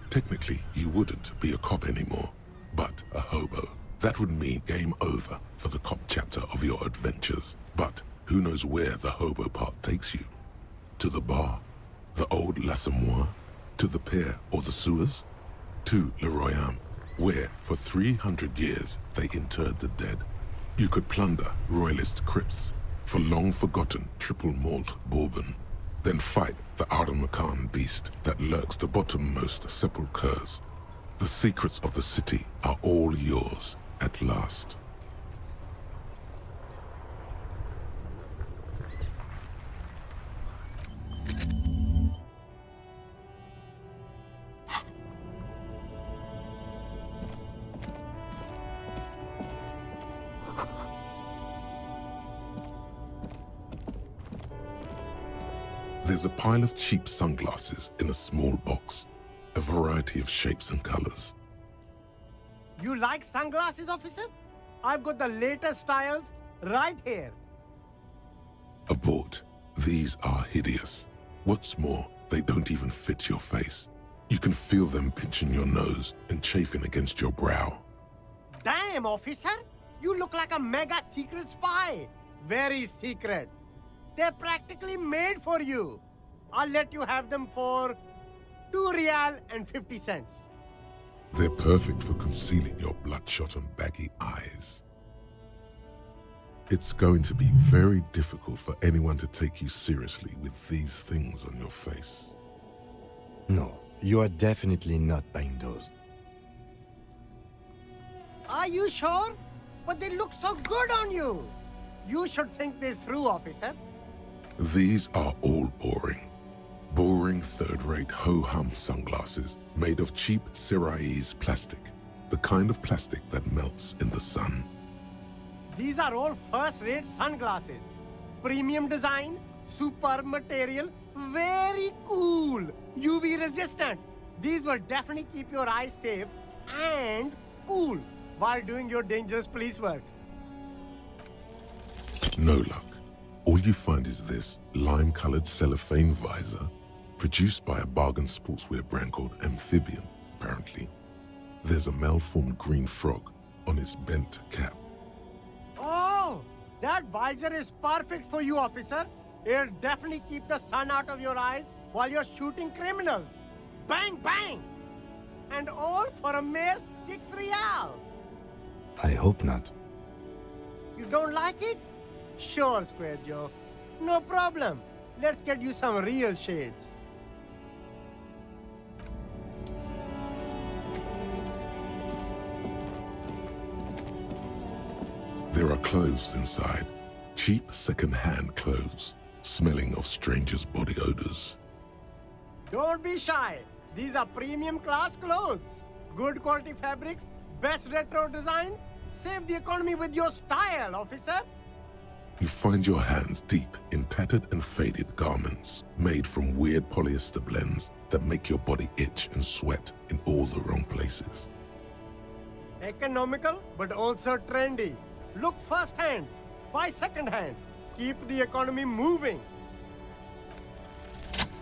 Technically, you wouldn't be a cop anymore, but a hobo. That would mean game over for the cop chapter of your adventures. But who knows where the hobo part takes you? To the bar? The old L'Assommoir? To the pier or the sewers? To Le Royaume, where for 300 years they interred the dead. You could plunder royalist crypts for long-forgotten triple malt bourbon, then fight the Aramakan beast that lurks the bottommost sepulchres. The secrets of the city are all yours at last. There's a pile of cheap sunglasses in a small box, a variety of shapes and colors. You like sunglasses, officer? I've got the latest styles right here. Abort. These are hideous. What's more, they don't even fit your face. You can feel them pinching your nose and chafing against your brow. Damn, officer! You look like a mega secret spy. Very secret. They're practically made for you. I'll let you have them for 2 real and 50 cents. They're perfect for concealing your bloodshot and baggy eyes. It's going to be very difficult for anyone to take you seriously with these things on your face. No, you are definitely not buying those. Are you sure? But they look so good on you. You should think this through, officer. These are all boring. Boring third-rate ho-hum sunglasses made of cheap Syrahese plastic, the kind of plastic that melts in the sun. These are all first-rate sunglasses. Premium design, superb material, very cool, UV resistant. These will definitely keep your eyes safe and cool while doing your dangerous police work. No luck. All you find is this lime-colored cellophane visor, produced by a bargain sportswear brand called Amphibian, apparently. There's a malformed green frog on its bent cap. Oh, that visor is perfect for you, officer. It'll definitely keep the sun out of your eyes while you're shooting criminals. Bang, bang! And all for a mere 6 real. I hope not. You don't like it? Sure, Square Joe. No problem. Let's get you some real shades. There are clothes inside. Cheap second-hand clothes, smelling of strangers' body odors. Don't be shy. These are premium class clothes. Good quality fabrics, best retro design. Save the economy with your style, officer. You find your hands deep in tattered and faded garments made from weird polyester blends that make your body itch and sweat in all the wrong places. Economical, but also trendy. Look first-hand, buy second-hand. Keep the economy moving.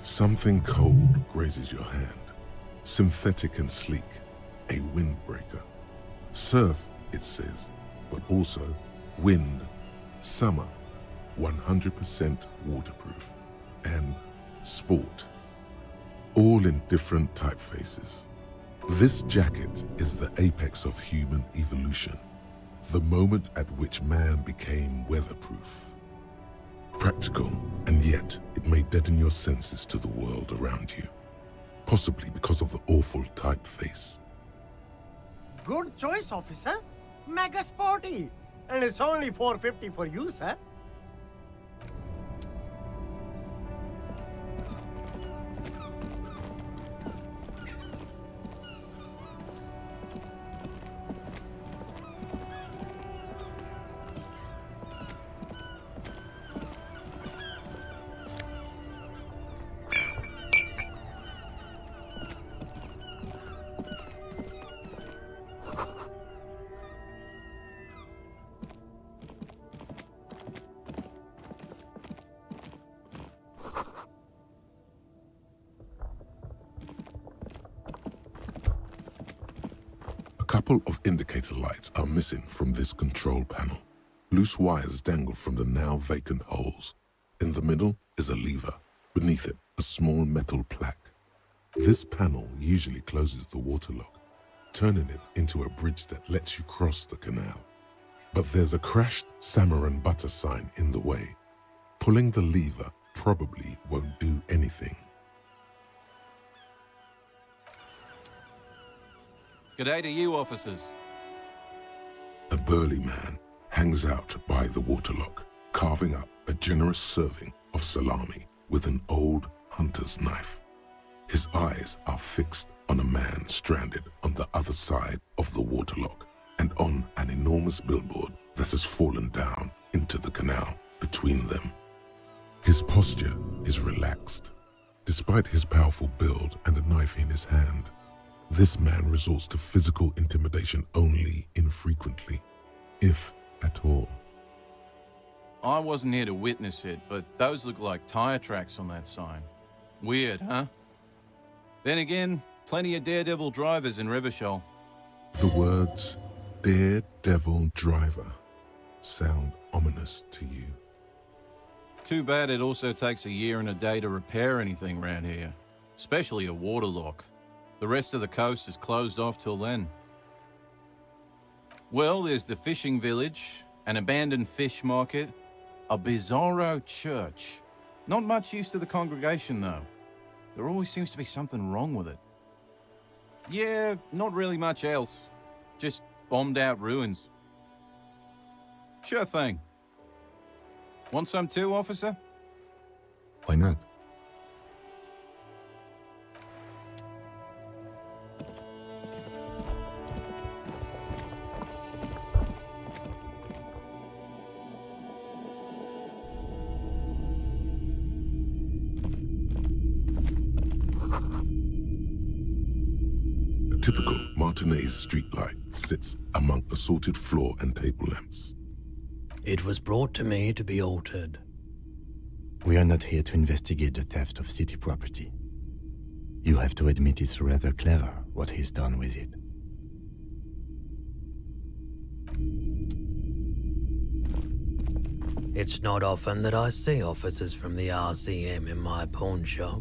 Something cold grazes your hand. Synthetic and sleek. A windbreaker. Surf, it says, but also wind, summer, 100% waterproof, and sport. All in different typefaces. This jacket is the apex of human evolution. The moment at which man became weatherproof. Practical, and yet it may deaden your senses to the world around you. Possibly because of the awful typeface. Good choice, officer. Mega sporty. And it's only $4.50 for you, sir. A couple of indicator lights are missing from this control panel. Loose wires dangle from the now vacant holes. In the middle is a lever. Beneath it, a small metal plaque. This panel usually closes the water lock, turning it into a bridge that lets you cross the canal. But there's a crashed salmon and butter sign in the way. Pulling the lever probably won't do anything. G'day to you, officers. A burly man hangs out by the waterlock, carving up a generous serving of salami with an old hunter's knife. His eyes are fixed on a man stranded on the other side of the waterlock and on an enormous billboard that has fallen down into the canal between them. His posture is relaxed. Despite his powerful build and the knife in his hand, this man resorts to physical intimidation only infrequently, if at all. I wasn't here to witness it, but those look like tire tracks on that sign. Weird, huh? Then again, plenty of daredevil drivers in Revachol. The words daredevil driver sound ominous to you. Too bad it also takes a year and a day to repair anything around here, especially a waterlock. The rest of the coast is closed off till then. Well, there's the fishing village, an abandoned fish market, a bizarro church. Not much use to the congregation, though. There always seems to be something wrong with it. Yeah, not really much else. Just bombed-out ruins. Sure thing. Want some too, officer? Why not? A typical Martinez streetlight sits among assorted floor and table lamps. It was brought to me to be altered. We are not here to investigate the theft of city property. You have to admit it's rather clever what he's done with it. It's not often that I see officers from the RCM in my pawn shop.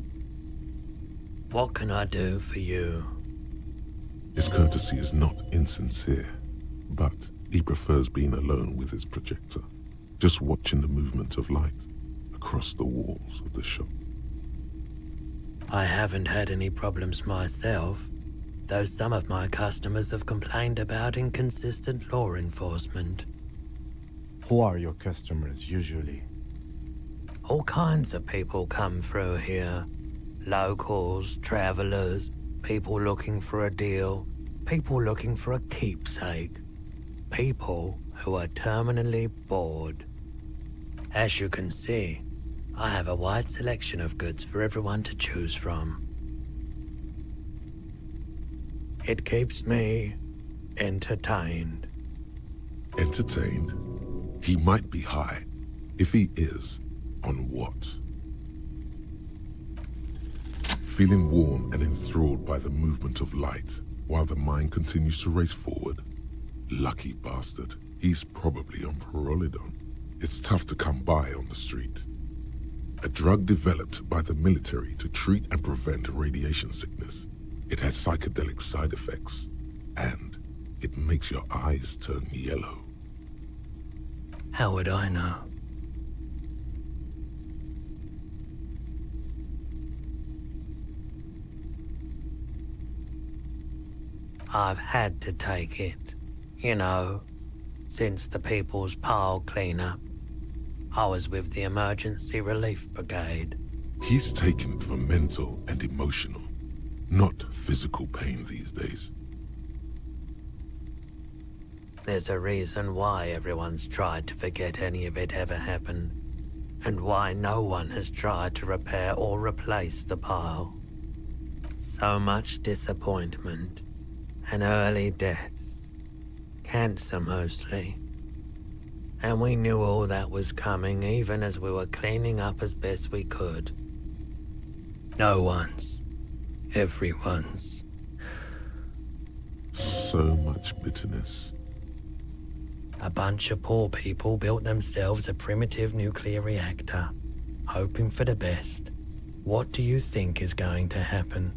What can I do for you? His courtesy is not insincere, but he prefers being alone with his projector, just watching the movement of light across the walls of the shop. I haven't had any problems myself, though some of my customers have complained about inconsistent law enforcement. Who are your customers usually? All kinds of people come through here. Locals, travelers, people looking for a deal, people looking for a keepsake. People who are terminally bored. As you can see, I have a wide selection of goods for everyone to choose from. It keeps me entertained. Entertained? He might be high. If he is, on what? Feeling warm and enthralled by the movement of light, while the mind continues to race forward. Lucky bastard. He's probably on Perolidon. It's tough to come by on the street. A drug developed by the military to treat and prevent radiation sickness. It has psychedelic side effects, and it makes your eyes turn yellow. How would I know? I've had to take it. You know, since the People's Pile cleanup, I was with the Emergency Relief Brigade. He's taken it for mental and emotional, not physical pain these days. There's a reason why everyone's tried to forget any of it ever happened, and why no one has tried to repair or replace the pile. So much disappointment, and early deaths. Cancer mostly. And we knew all that was coming even as we were cleaning up as best we could. No one's. Everyone's. So much bitterness. A bunch of poor people built themselves a primitive nuclear reactor, hoping for the best. What do you think is going to happen?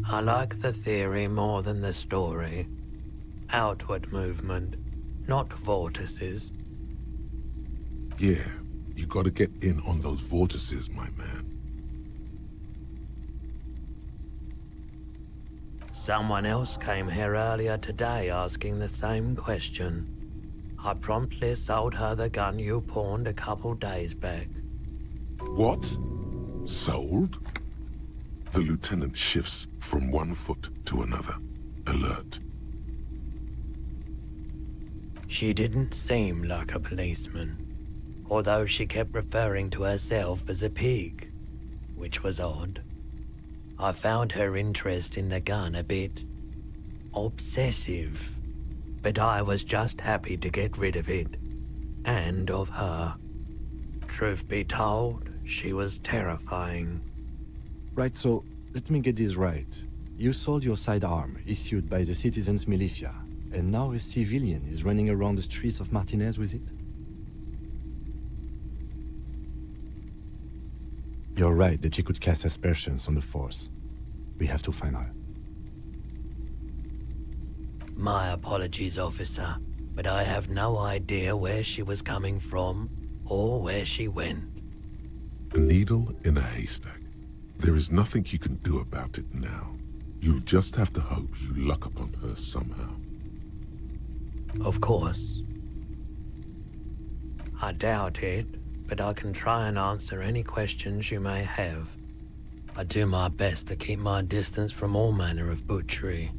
I like the theory more than the story. Outward movement, not vortices. Yeah, you gotta get in on those vortices, my man. Someone else came here earlier today asking the same question. I promptly sold her the gun you pawned a couple days back. What? Sold? The lieutenant shifts from one foot to another, alert. She didn't seem like a policeman. although she kept referring to herself as a pig, which was odd. I found her interest in the gun a bit obsessive, but I was just happy to get rid of it, and of her. Truth be told, she was terrifying. Right, so let me get this right. You sold your sidearm, issued by the citizens' militia, and now a civilian is running around the streets of Martinez with it? You're right that she could cast aspersions on the Force. We have to find her. My apologies, officer, but I have no idea where she was coming from or where she went. A needle in a haystack. There is nothing you can do about it now. You'll just have to hope you luck upon her somehow. Of course. I doubt it, but I can try and answer any questions you may have. I do my best to keep my distance from all manner of butchery.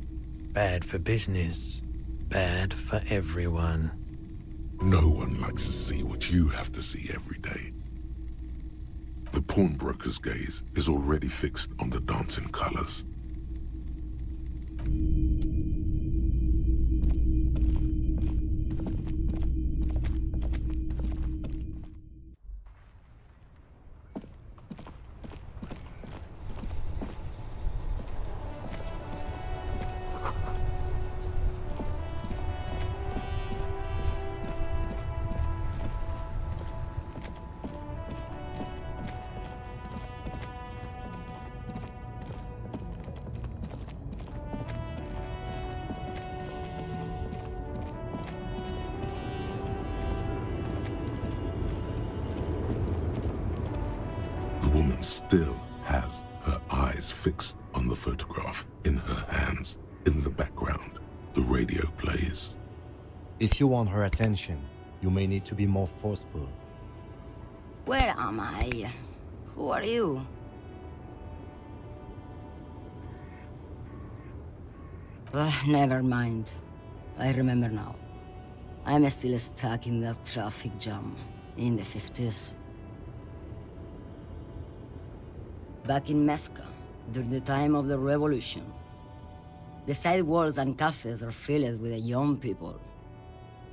Bad for business, bad for everyone. No one likes to see what you have to see every day. The pawnbroker's gaze is already fixed on the dancing colors. Still has her eyes fixed on the photograph in her hands. In the background, the radio plays. If you want her attention, you may need to be more forceful. Where am I? Who are you? Never mind. I remember now. I'm still stuck in that traffic jam in the 50s. Back in Methka, during the time of the revolution. The sidewalks and cafes are filled with young people.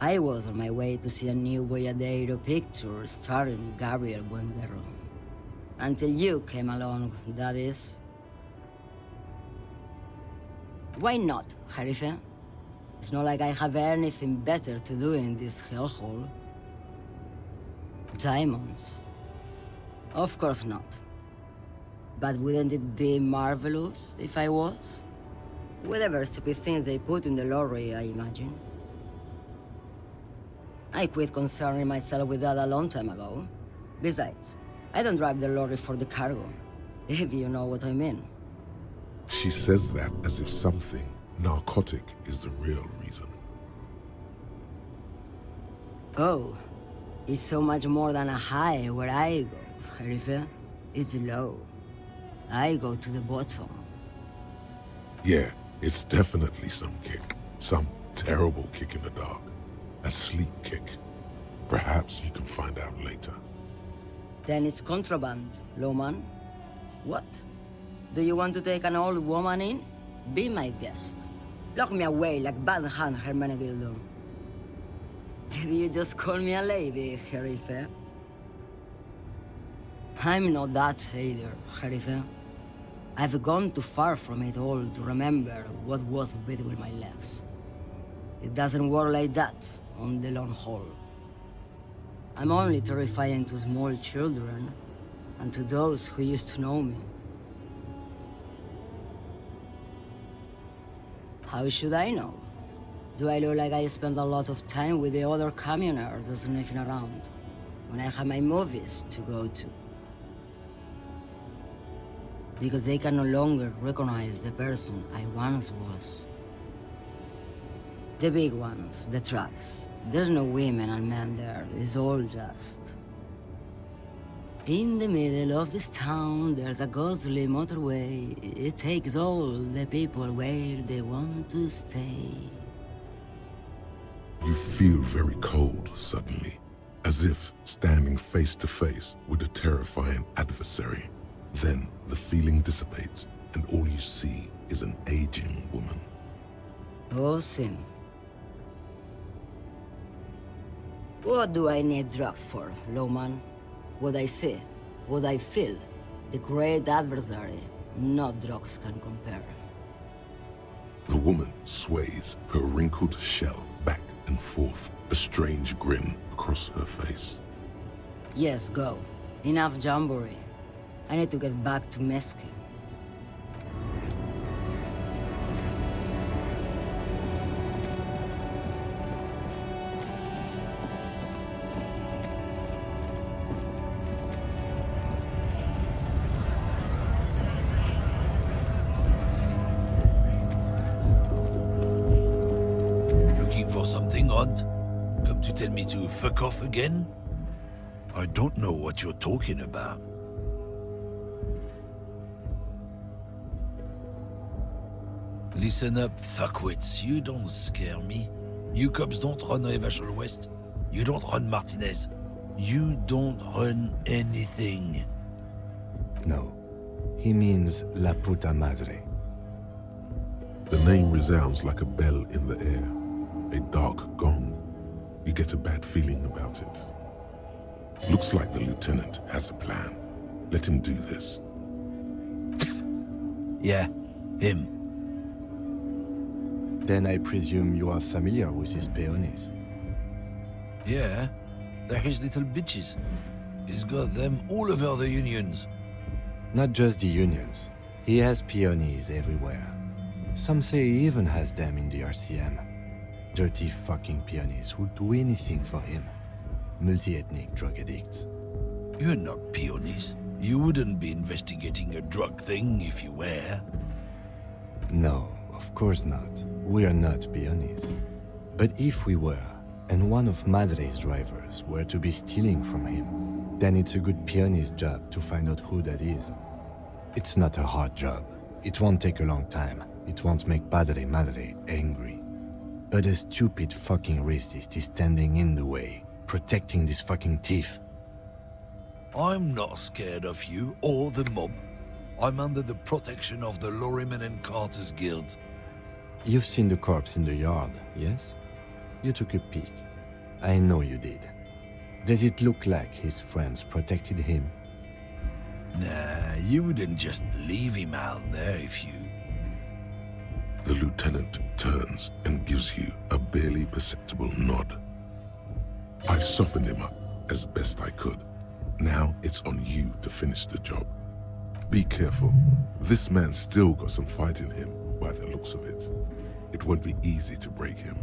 I was on my way to see a new Boyadero picture starring Gabriel Buendero. Until you came along, that is. Why not, Jerife? It's not like I have anything better to do in this hellhole. Diamonds? Of course not. But wouldn't it be marvelous if I was? Whatever stupid things they put in the lorry, I imagine. I quit concerning myself with that a long time ago. Besides, I don't drive the lorry for the cargo, if you know what I mean. She says that as if something narcotic is the real reason. Oh, it's so much more than a high where I go, Jerife. It's low. I go to the bottom. Yeah, it's definitely some kick. Some terrible kick in the dark. A sleep kick. Perhaps you can find out later. Then it's contraband, lawman. What? Do you want to take an old woman in? Be my guest. Lock me away like Bad Hand Hermenegildo. Did you just call me a lady, Jerife? I'm not that either, Jerife. I've gone too far from it all to remember what was between my legs. It doesn't work like that on the long haul. I'm only terrifying to small children and to those who used to know me. How should I know? Do I look like I spend a lot of time with the other communers sniffing around when I have my movies to go to? Because they can no longer recognize the person I once was. The big ones, the trucks. There's no women and men there, it's all just... In the middle of this town, there's a ghostly motorway. It takes all the people where they want to stay. You feel very cold suddenly, as if standing face to face with a terrifying adversary. Then the feeling dissipates, and all you see is an aging woman. Awesome. What do I need drugs for, Lowman? What I see, what I feel, the great adversary, no drugs can compare. The woman sways her wrinkled shell back and forth, a strange grin across her face. Yes, go. Enough jamboree. I need to get back to mesking. Looking for something odd? Come to tell me to fuck off again? I don't know what you're talking about. Listen up, fuckwits. You don't scare me. You cops don't run Revachol West. You don't run Martinez. You don't run anything. No. He means La Puta Madre. The name resounds like a bell in the air, a dark gong. You get a bad feeling about it. Looks like the lieutenant has a plan. Let him do this. Yeah, him. Then I presume you are familiar with his peonies. Yeah, they're his little bitches. He's got them all over the unions. Not just the unions. He has peonies everywhere. Some say he even has them in the RCM. Dirty fucking peonies who'd do anything for him. Multi-ethnic drug addicts. You're not peonies. You wouldn't be investigating a drug thing if you were. No, of course not. We are not peonies. But if we were, and one of Madre's drivers were to be stealing from him, then it's a good peony's job to find out who that is. It's not a hard job. It won't take a long time. It won't make Padre Madre angry. But a stupid fucking racist is standing in the way, protecting this fucking thief. I'm not scared of you or the mob. I'm under the protection of the Lorryman and Carter's Guild. You've seen the corpse in the yard, yes? You took a peek. I know you did. Does it look like his friends protected him? Nah, you wouldn't just leave him out there if you... The lieutenant turns and gives you a barely perceptible nod. I softened him up as best I could. Now it's on you to finish the job. Be careful. This man's still got some fight in him, by the looks of it. It won't be easy to break him.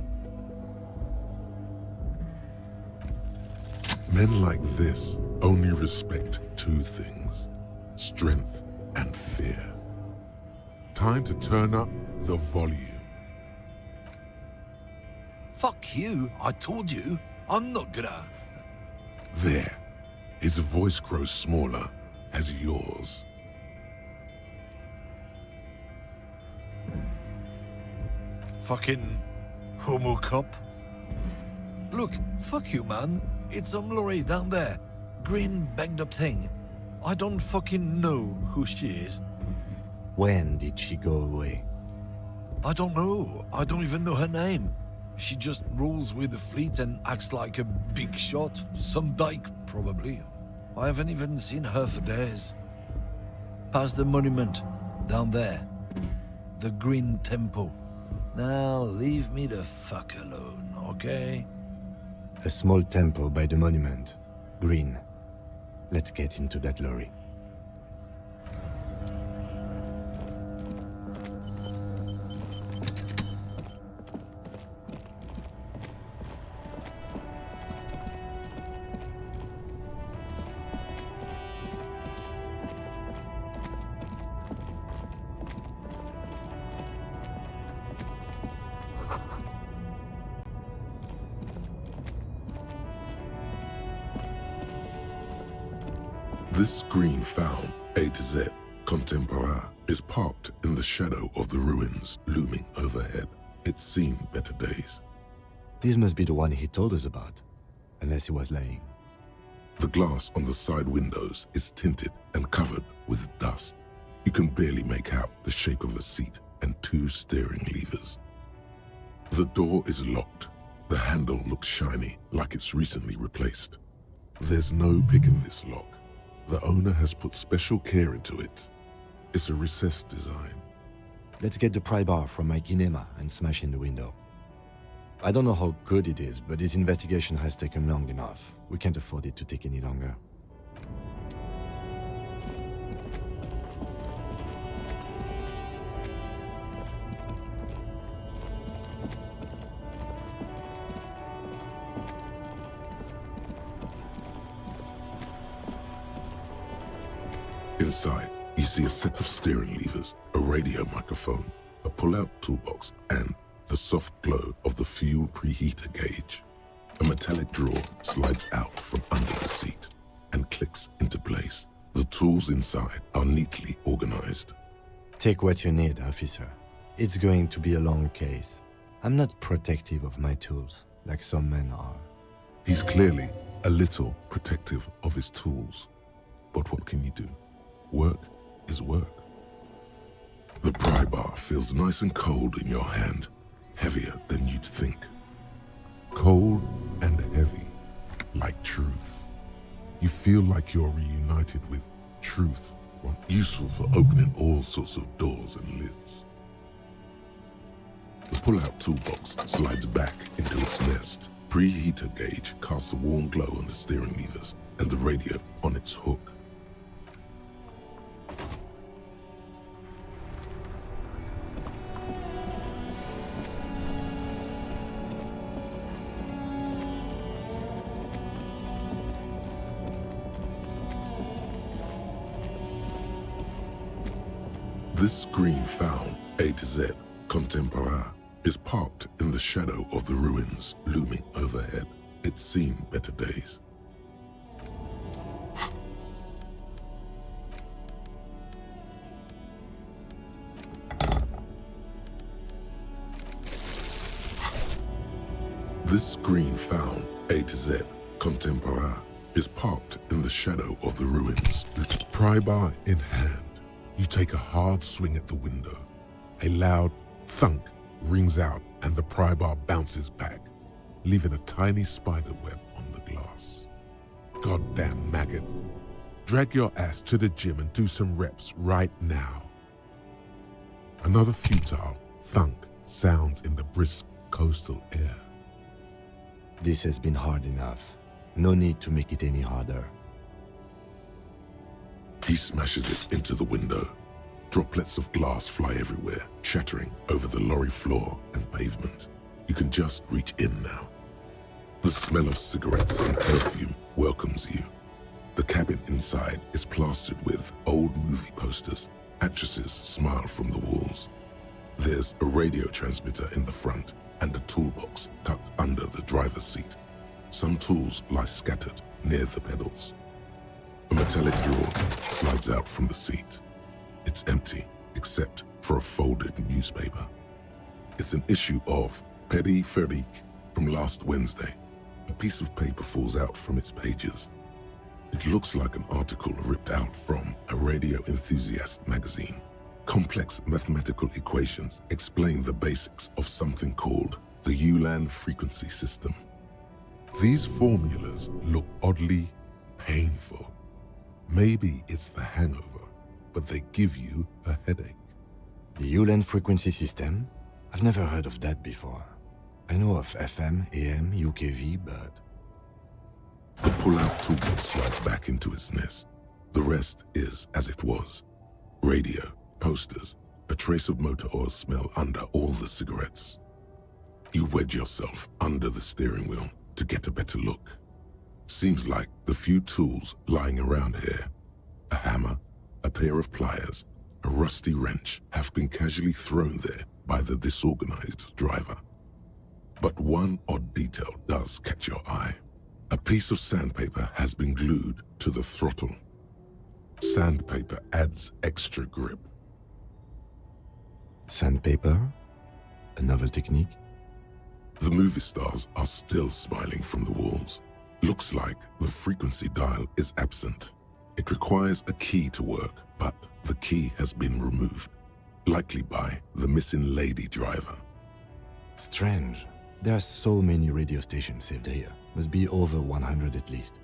Men like this only respect two things: strength and fear. Time to turn up the volume. Fuck you, I told you. I'm not gonna... There. His voice grows smaller as yours. Fucking homo cop. Look, fuck you, man. It's some lorry down there. Green, banged up thing. I don't fucking know who she is. When did she go away? I don't know. I don't even know her name. She just rolls with the fleet and acts like a big shot. Some dyke, probably. I haven't even seen her for days. Past the monument, down there. The Green Temple. Now, leave me the fuck alone, okay? A small temple by the monument. Green. Let's get into that lorry. This green found, A to Z, contemporaire, is parked in the shadow of the ruins looming overhead. It's seen better days. This must be the one he told us about, unless he was lying. The glass on the side windows is tinted and covered with dust. You can barely make out the shape of a seat and 2 steering levers. The door is locked. The handle looks shiny, like it's recently replaced. There's no pick in this lock. The owner has put special care into it. It's a recessed design. Let's get the pry bar from my kinema and smash in the window. I don't know how good it is, but this investigation has taken long enough. We can't afford it to take any longer. Inside, you see a set of steering levers, a radio microphone, a pull-out toolbox, and the soft glow of the fuel preheater gauge. A metallic drawer slides out from under the seat and clicks into place. The tools inside are neatly organized. Take what you need, officer. It's going to be a long case. I'm not protective of my tools, like some men are. He's clearly a little protective of his tools. But what can you do? Work is work. The pry bar feels nice and cold in your hand, heavier than you'd think. Cold and heavy, like truth. You feel like you're reunited with truth, one useful for opening all sorts of doors and lids. The pull-out toolbox slides back into its nest. Preheater gauge casts a warm glow on the steering levers and the radio on its hook. This screen found, A to Z, contemporain, is parked in the shadow of the ruins looming overhead. It's seen better days. This screen found, A to Z, contemporain, is parked in the shadow of the ruins. Pry bar in hand, you take a hard swing at the window. A loud thunk rings out and the pry bar bounces back, leaving a tiny spider web on the glass. Goddamn maggot. Drag your ass to the gym and do some reps right now. Another futile thunk sounds in the brisk coastal air. This has been hard enough. No need to make it any harder. He smashes it into the window. Droplets of glass fly everywhere, shattering over the lorry floor and pavement. You can just reach in now. The smell of cigarettes and perfume welcomes you. The cabin inside is plastered with old movie posters. Actresses smile from the walls. There's a radio transmitter in the front and a toolbox tucked under the driver's seat. Some tools lie scattered near the pedals. A metallic drawer slides out from the seat. It's empty, except for a folded newspaper. It's an issue of Périphérique from last Wednesday. A piece of paper falls out from its pages. It looks like an article ripped out from a radio enthusiast magazine. Complex mathematical equations explain the basics of something called the Ulan frequency system. These formulas look oddly painful. Maybe it's the hangover, but they give you a headache. The Ulan frequency system? I've never heard of that before. I know of FM, AM, UKV, but... The pull-out toolbox slides back into its nest. The rest is as it was. Radio, posters, a trace of motor oil smell under all the cigarettes. You wedge yourself under the steering wheel to get a better look. Seems like the few tools lying around here, a hammer, a pair of pliers, a rusty wrench, have been casually thrown there by the disorganized driver. But one odd detail does catch your eye. A piece of sandpaper has been glued to the throttle. Sandpaper adds extra grip. Sandpaper? A novel technique? The movie stars are still smiling from the walls. Looks like the frequency dial is absent. It requires a key to work, but the key has been removed, likely by the missing lady driver. Strange. There are so many radio stations saved here. Must be over 100 at least.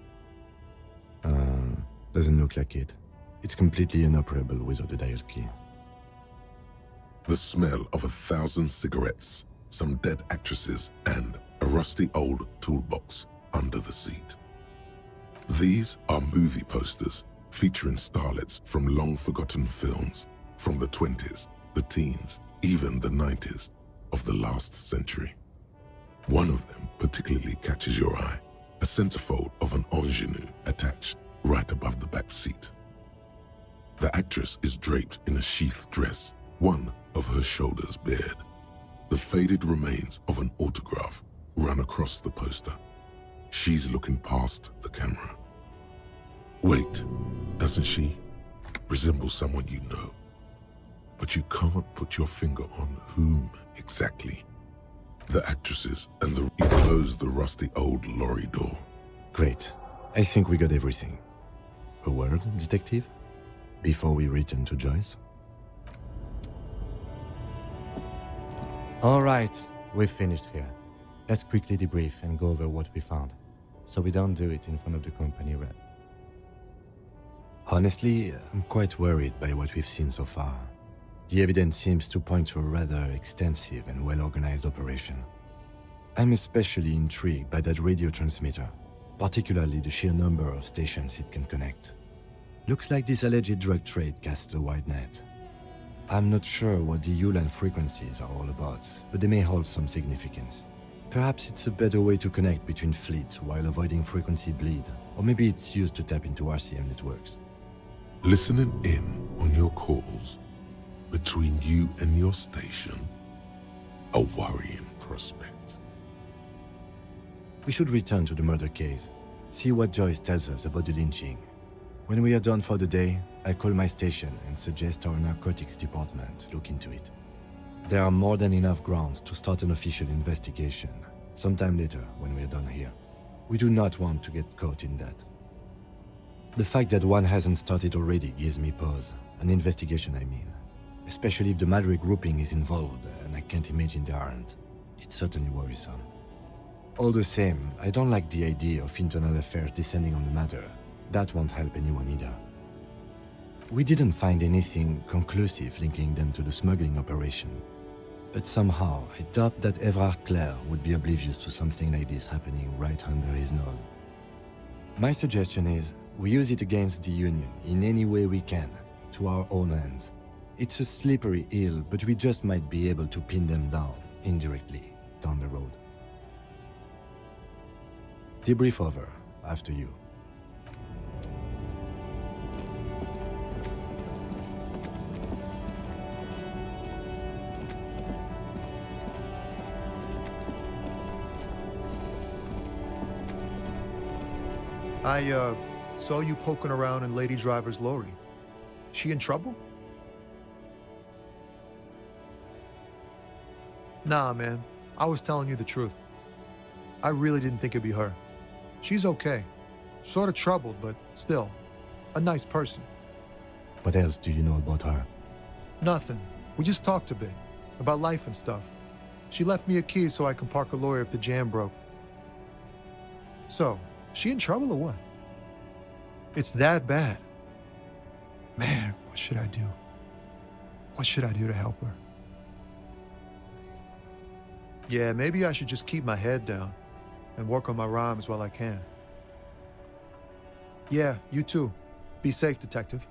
Doesn't look like it. It's completely inoperable without a dial key. The smell of 1,000 cigarettes, some dead actresses, and a rusty old toolbox under the seat. These are movie posters featuring starlets from long-forgotten films from the 20s, the teens, even the 90s of the last century. One of them particularly catches your eye, a centerfold of an ingenue attached right above the back seat. The actress is draped in a sheath dress, one of her shoulders bared. The faded remains of an autograph run across the poster. She's looking past the camera. Wait, doesn't she resemble someone you know? But you can't put your finger on whom exactly. The actresses and you close the rusty old lorry door. Great. I think we got everything. A word, detective? Before we return to Joyce? All right, we've finished here. Let's quickly debrief and go over what we found, so we don't do it in front of the company rep. Honestly, I'm quite worried by what we've seen so far. The evidence seems to point to a rather extensive and well-organized operation. I'm especially intrigued by that radio transmitter, particularly the sheer number of stations it can connect. Looks like this alleged drug trade casts a wide net. I'm not sure what the ULAN frequencies are all about, but they may hold some significance. Perhaps it's a better way to connect between fleets while avoiding frequency bleed, or maybe it's used to tap into RCM networks. Listening in on your calls between you and your station, a worrying prospect. We should return to the murder case, see what Joyce tells us about the lynching. When we are done for the day, I call my station and suggest our narcotics department look into it. There are more than enough grounds to start an official investigation, sometime later when we are done here. We do not want to get caught in that. The fact that one hasn't started already gives me pause, an investigation I mean. Especially if the Madrid grouping is involved, and I can't imagine they aren't. It's certainly worrisome. All the same, I don't like the idea of internal affairs descending on the matter. That won't help anyone either. We didn't find anything conclusive linking them to the smuggling operation. But somehow, I doubt that Evrard Claire would be oblivious to something like this happening right under his nose. My suggestion is, we use it against the Union in any way we can, to our own ends. It's a slippery hill, but we just might be able to pin them down, indirectly, down the road. Debrief over, after you. I saw you poking around in Lady Driver's lorry. She in trouble? Nah, man. I was telling you the truth. I really didn't think it'd be her. She's okay. Sort of troubled, but still, a nice person. What else do you know about her? Nothing. We just talked a bit. About life and stuff. She left me a key so I can park a lorry if the jam broke. So, she in trouble or what? It's that bad. Man, what should I do? What should I do to help her? Yeah, maybe I should just keep my head down and work on my rhymes while I can. Yeah, you too. Be safe, detective.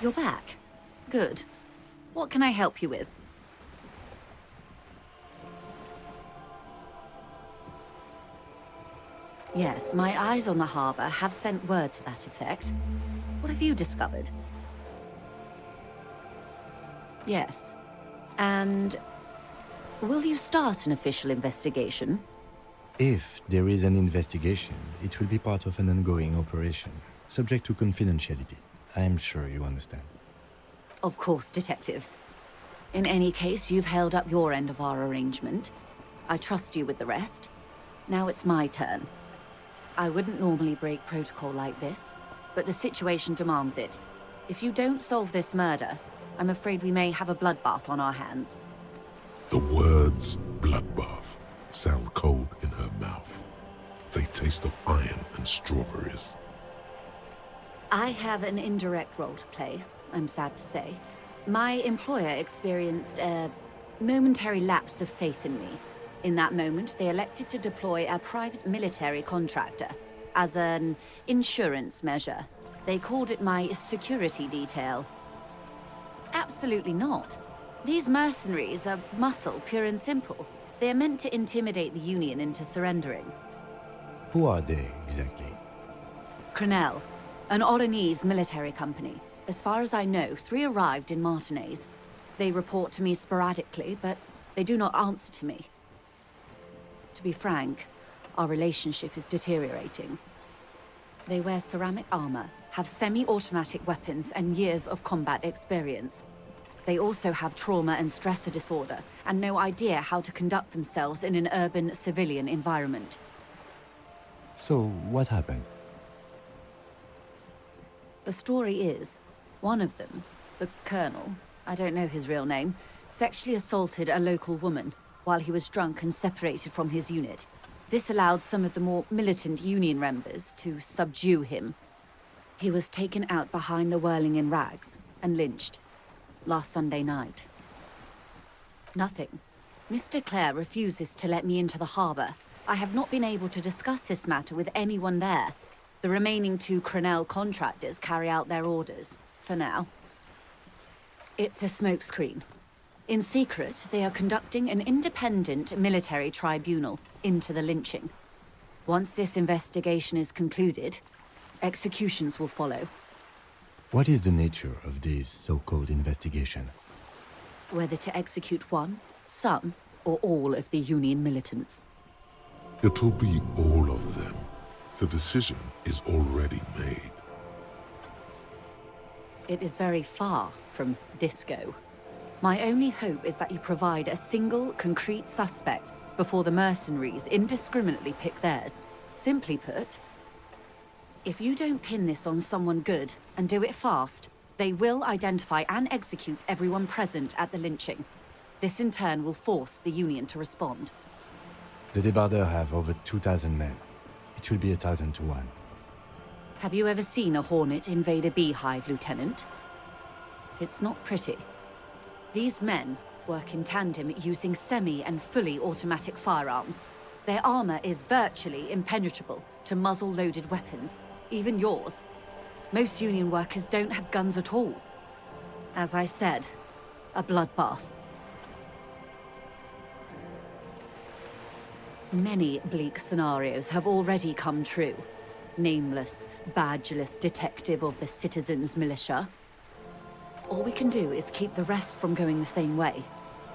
You're back. Good. What can I help you with? Yes, my eyes on the harbor have sent word to that effect. What have you discovered? Yes. And will you start an official investigation? If there is an investigation, it will be part of an ongoing operation, subject to confidentiality. I am sure you understand. Of course, detectives. In any case, you've held up your end of our arrangement. I trust you with the rest. Now it's my turn. I wouldn't normally break protocol like this, but the situation demands it. If you don't solve this murder, I'm afraid we may have a bloodbath on our hands. The words bloodbath sound cold in her mouth. They taste of iron and strawberries. I have an indirect role to play, I'm sad to say. My employer experienced a momentary lapse of faith in me. In that moment, they elected to deploy a private military contractor as an insurance measure. They called it my security detail. Absolutely not. These mercenaries are muscle, pure and simple. They are meant to intimidate the Union into surrendering. Who are they, exactly? Crenell, an Oranese military company. As far as I know, 3 arrived in Martinez. They report to me sporadically, but they do not answer to me. To be frank, our relationship is deteriorating. They wear ceramic armor, have semi-automatic weapons, and years of combat experience. They also have trauma and stressor disorder, and no idea how to conduct themselves in an urban civilian environment. So, what happened? The story is, one of them, the colonel, I don't know his real name, sexually assaulted a local woman while he was drunk and separated from his unit. This allowed some of the more militant Union members to subdue him. He was taken out behind the whirling in rags and lynched last Sunday night. Nothing. Mr. Clare refuses to let me into the harbor. I have not been able to discuss this matter with anyone there. The remaining 2 Crenell contractors carry out their orders, for now. It's a smokescreen. In secret, they are conducting an independent military tribunal into the lynching. Once this investigation is concluded, executions will follow. What is the nature of this so-called investigation? Whether to execute one, some, or all of the Union militants. It will be all of them. The decision is already made. It is very far from Disco. My only hope is that you provide a single, concrete suspect before the mercenaries indiscriminately pick theirs. Simply put, if you don't pin this on someone good and do it fast, they will identify and execute everyone present at the lynching. This in turn will force the Union to respond. The debardeurs have over 2,000 men. It will be 1,000 to 1. Have you ever seen a Hornet invade a beehive, Lieutenant? It's not pretty. These men work in tandem using semi- and fully automatic firearms. Their armor is virtually impenetrable to muzzle-loaded weapons, even yours. Most Union workers don't have guns at all. As I said, a bloodbath. Many bleak scenarios have already come true. Nameless, badgeless detective of the citizens' militia. All we can do is keep the rest from going the same way.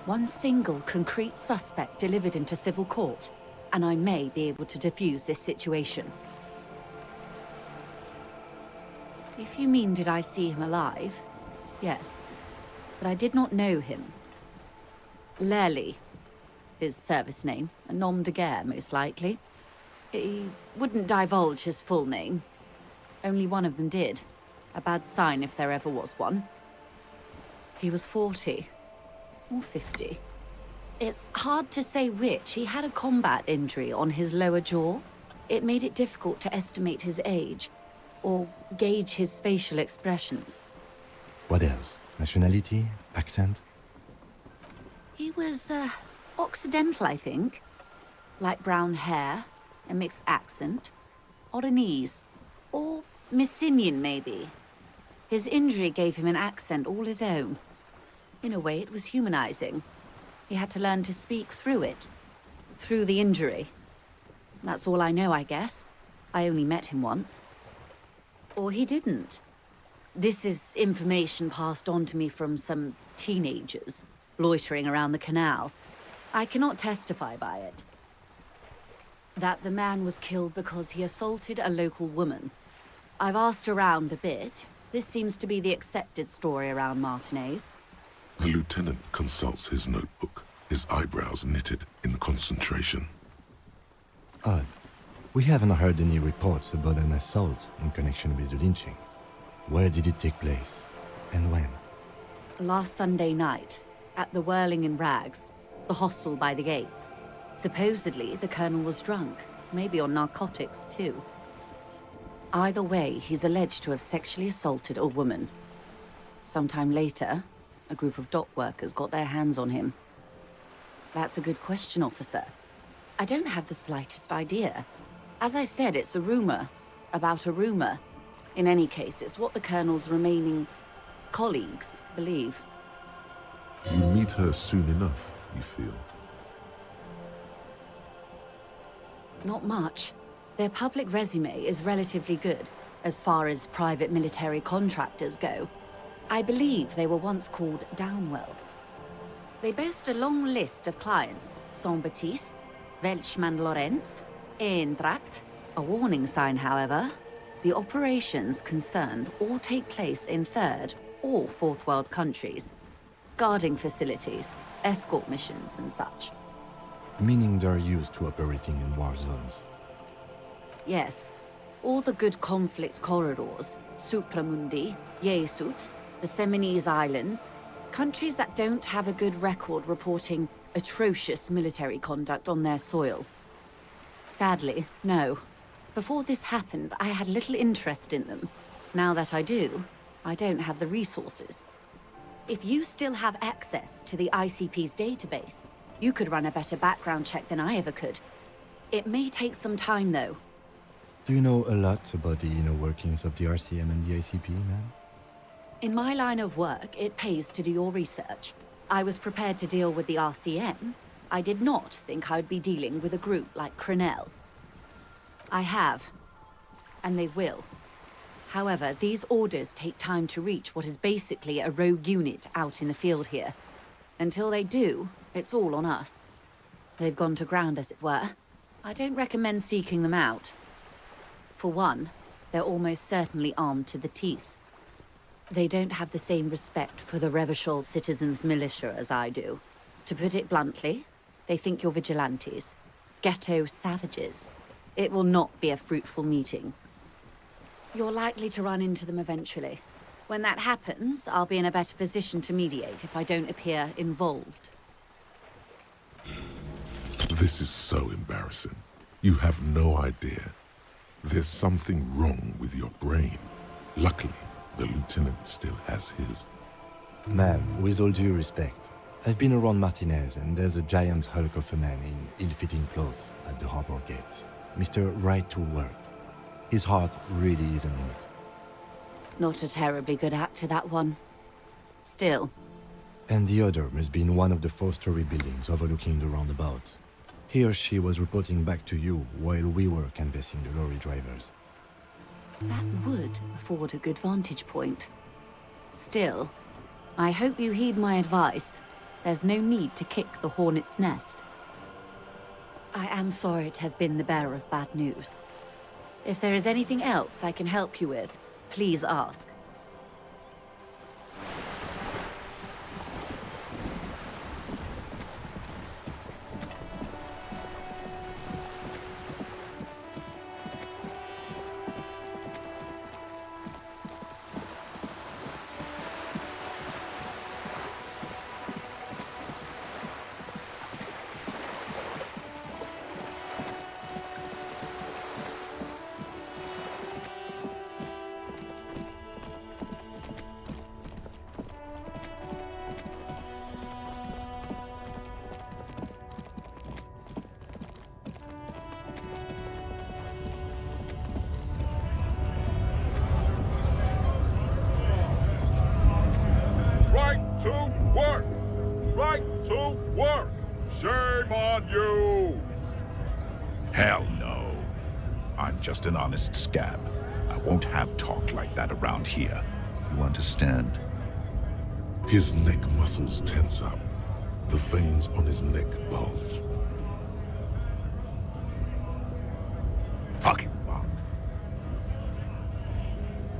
One single concrete suspect delivered into civil court, and I may be able to defuse this situation. If you mean did I see him alive, yes. But I did not know him. Lely, his service name, a nom de guerre most likely. He wouldn't divulge his full name. Only one of them did. A bad sign if there ever was one. He was 40. Or 50. It's hard to say which. He had a combat injury on his lower jaw. It made it difficult to estimate his age, or gauge his facial expressions. What else? Nationality? Accent? He was, Occidental, I think. Light brown hair, a mixed accent. Oranese. Or Messinian, maybe. His injury gave him an accent all his own. In a way, it was humanizing. He had to learn to speak through it. Through the injury. That's all I know, I guess. I only met him once. Or he didn't. This is information passed on to me from some teenagers loitering around the canal. I cannot testify by it. That the man was killed because he assaulted a local woman. I've asked around a bit. This seems to be the accepted story around Martinez. The lieutenant consults his notebook, his eyebrows knitted in concentration. Odd. We haven't heard any reports about an assault in connection with the lynching. Where did it take place? And when? Last Sunday night, at the Whirling in Rags, the hostel by the gates. Supposedly, the colonel was drunk, maybe on narcotics too. Either way, he's alleged to have sexually assaulted a woman. Sometime later, a group of dock workers got their hands on him. That's a good question, officer. I don't have the slightest idea. As I said, it's a rumor. About a rumor. In any case, it's what the colonel's remaining colleagues believe. You meet her soon enough, you feel? Not much. Their public resume is relatively good, as far as private military contractors go. I believe they were once called Downwell. They boast a long list of clients. Saint-Baptiste, Welchman-Lorenz, Eintracht. A warning sign, however. The operations concerned all take place in third or fourth world countries. Guarding facilities, escort missions and such. Meaning they're used to operating in war zones. Yes. All the good conflict corridors, Supramundi, Yesut, the Seminese Islands, countries that don't have a good record reporting atrocious military conduct on their soil. Sadly, no. Before this happened, I had little interest in them. Now that I do, I don't have the resources. If you still have access to the ICP's database, you could run a better background check than I ever could. It may take some time, though. Do you know a lot about the inner workings of the RCM and the ICP, ma'am? In my line of work, it pays to do your research. I was prepared to deal with the RCM. I did not think I would be dealing with a group like Crenel. I have. And they will. However, these orders take time to reach what is basically a rogue unit out in the field here. Until they do, it's all on us. They've gone to ground, as it were. I don't recommend seeking them out. For one, they're almost certainly armed to the teeth. They don't have the same respect for the Revachol citizens' militia as I do. To put it bluntly, they think you're vigilantes. Ghetto savages. It will not be a fruitful meeting. You're likely to run into them eventually. When that happens, I'll be in a better position to mediate if I don't appear involved. This is so embarrassing. You have no idea. There's something wrong with your brain. Luckily, the lieutenant still has his. Ma'am, with all due respect, I've been around Martinez, and there's a giant hulk of a man in ill-fitting clothes at the harbor gates. Mr. Right to Work. His heart really isn't in it. Not a terribly good actor, that one. Still. And the other must be in one of the 4-story buildings overlooking the roundabout. He or she was reporting back to you while we were canvassing the lorry drivers. That would afford a good vantage point. Still, I hope you heed my advice. There's no need to kick the hornet's nest. I am sorry to have been the bearer of bad news. If there is anything else I can help you with, please ask. to work! Right to work! Shame on you! Hell no. I'm just an honest scab. I won't have talk like that around here. You understand? His neck muscles tense up. The veins on his neck bulge. Fucking fuck.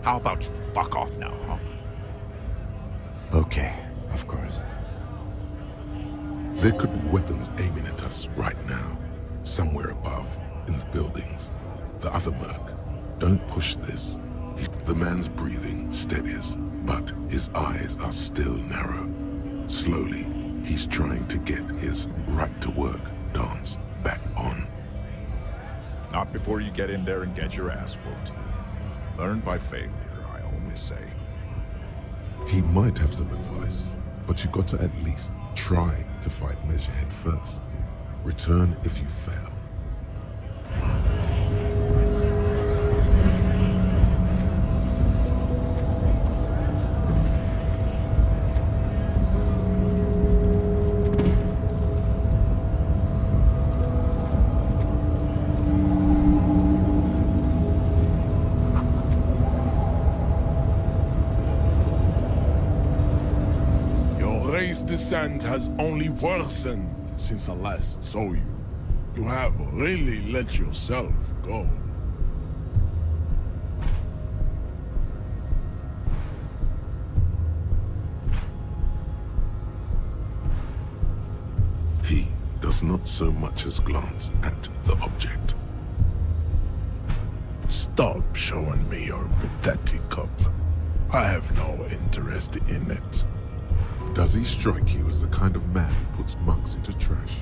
How about you fuck off now, huh? Okay, of course. There could be weapons aiming at us right now, somewhere above, in the buildings. The other merc. Don't push this. The man's breathing steadies, but his eyes are still narrow. Slowly, he's trying to get his right-to-work dance back on. Not before you get in there and get your ass whooped. Learn by failure, I always say. He might have some advice, but you got to at least try to fight Measurehead first. Return if you fail. Descent has only worsened since I last saw you. You have really let yourself go. He does not so much as glance at the object. Stop showing me your pathetic cup. I have no interest in it. Does he strike you as the kind of man who puts mugs into trash?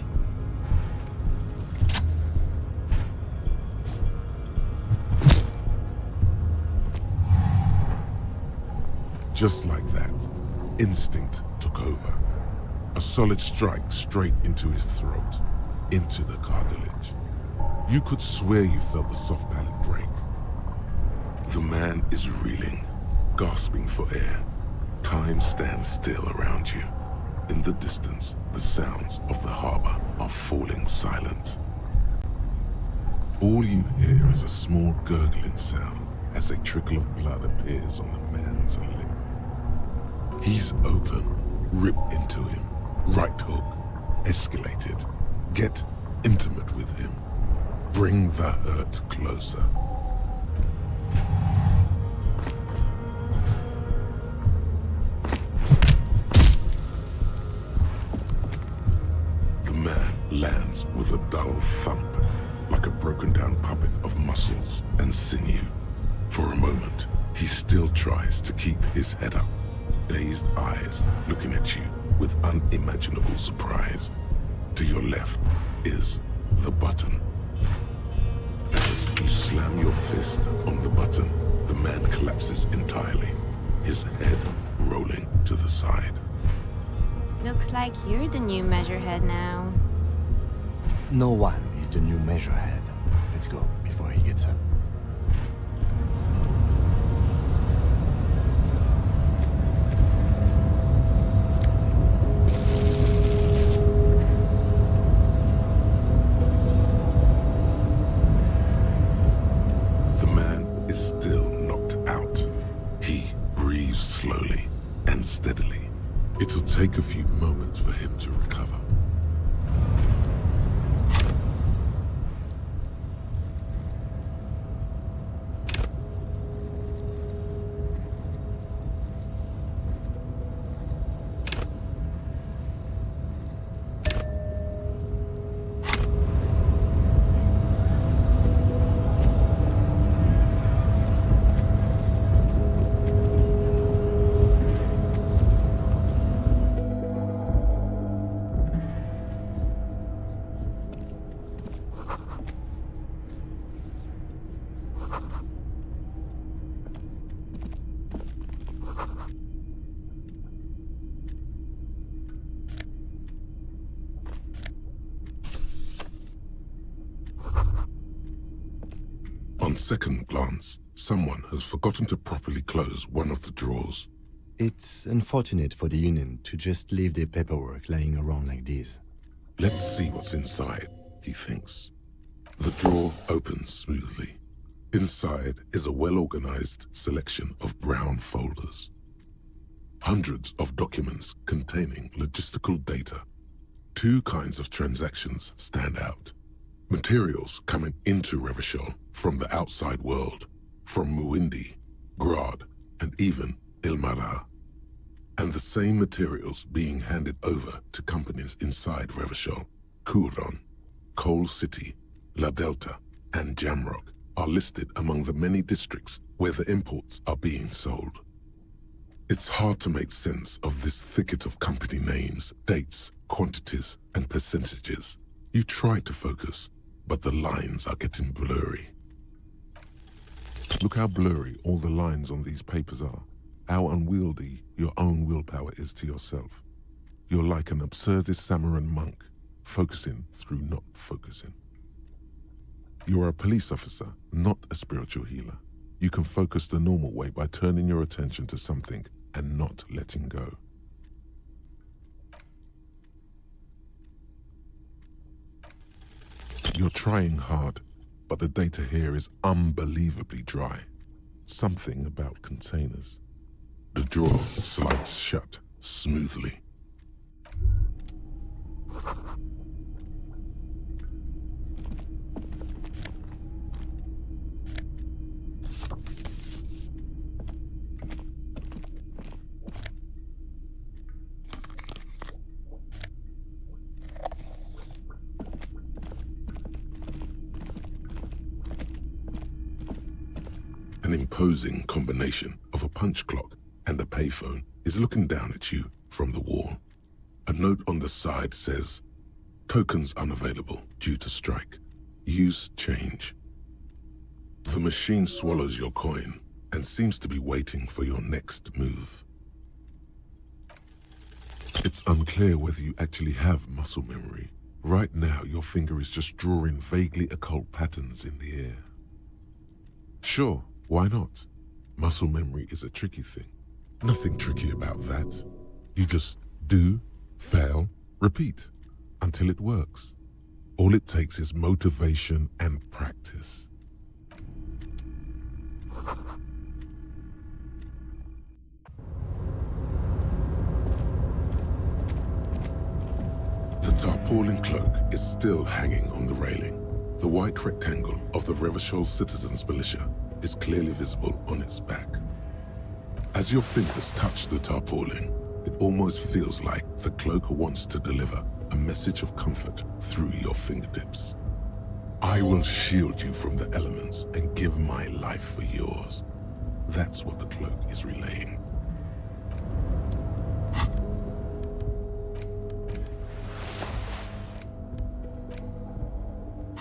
Just like that, instinct took over. A solid strike straight into his throat, into the cartilage. You could swear you felt the soft palate break. The man is reeling, gasping for air. Time stands still around you. In the distance, the sounds of the harbor are falling silent. All you hear is a small gurgling sound as a trickle of blood appears on the man's lip. He's open. Rip into him. Right hook. Escalate it. Get intimate with him. Bring the hurt closer. The man lands with a dull thump, like a broken down puppet of muscles and sinew. For a moment, he still tries to keep his head up, dazed eyes looking at you with unimaginable surprise. To your left is the button. As you slam your fist on the button, the man collapses entirely, his head rolling to the side. Looks like you're the new Measurehead now. No one is the new Measurehead. Let's go before he gets up. The man is still knocked out. He breathes slowly and steadily. It'll take a few moments for him to recover. On second glance, someone has forgotten to properly close one of the drawers. It's unfortunate for the Union to just leave their paperwork lying around like this. Let's see what's inside, he thinks. The drawer opens smoothly. Inside is a well-organized selection of brown folders. Hundreds of documents containing logistical data. Two kinds of transactions stand out. Materials coming into Revachol from the outside world, from Muindi, Grad, and even Ilmara. And the same materials being handed over to companies inside Revachol. Kuron, Coal City, La Delta, and Jamrock are listed among the many districts where the imports are being sold. It's hard to make sense of this thicket of company names, dates, quantities, and percentages. You try to focus, but the lines are getting blurry. Look how blurry all the lines on these papers are. How unwieldy your own willpower is to yourself. You're like an absurdist Samaran monk, focusing through not focusing. You are a police officer, not a spiritual healer. You can focus the normal way by turning your attention to something and not letting go. You're trying hard, but the data here is unbelievably dry. Something about containers. The drawer slides shut smoothly. An imposing combination of a punch clock and a payphone is looking down at you from the wall. A note on the side says, "Tokens unavailable due to strike. Use change." The machine swallows your coin and seems to be waiting for your next move. It's unclear whether you actually have muscle memory. Right now, your finger is just drawing vaguely occult patterns in the air. Sure, why not? Muscle memory is a tricky thing. Nothing tricky about that. You just do, fail, repeat, until it works. All it takes is motivation and practice. The tarpaulin cloak is still hanging on the railing. The white rectangle of the Revachol Citizens Militia is clearly visible on its back. As your fingers touch the tarpaulin, it almost feels like the cloak wants to deliver a message of comfort through your fingertips. I will shield you from the elements and give my life for yours. That's what the cloak is relaying.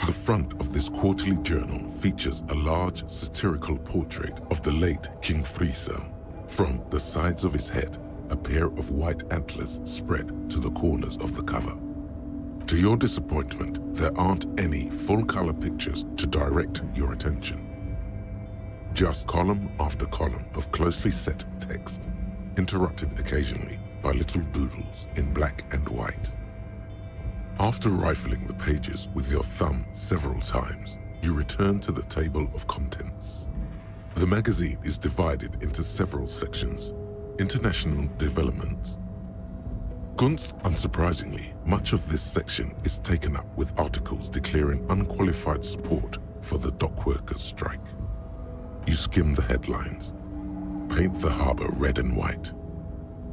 The front of this quarterly journal features a large satirical portrait of the late King Friesel. From the sides of his head, a pair of white antlers spread to the corners of the cover. To your disappointment, there aren't any full-color pictures to direct your attention. Just column after column of closely set text, interrupted occasionally by little doodles in black and white. After rifling the pages with your thumb several times, you return to the table of contents. The magazine is divided into several sections. International development. Unsurprisingly, much of this section is taken up with articles declaring unqualified support for the dock workers' strike. You skim the headlines. Paint the harbor red and white.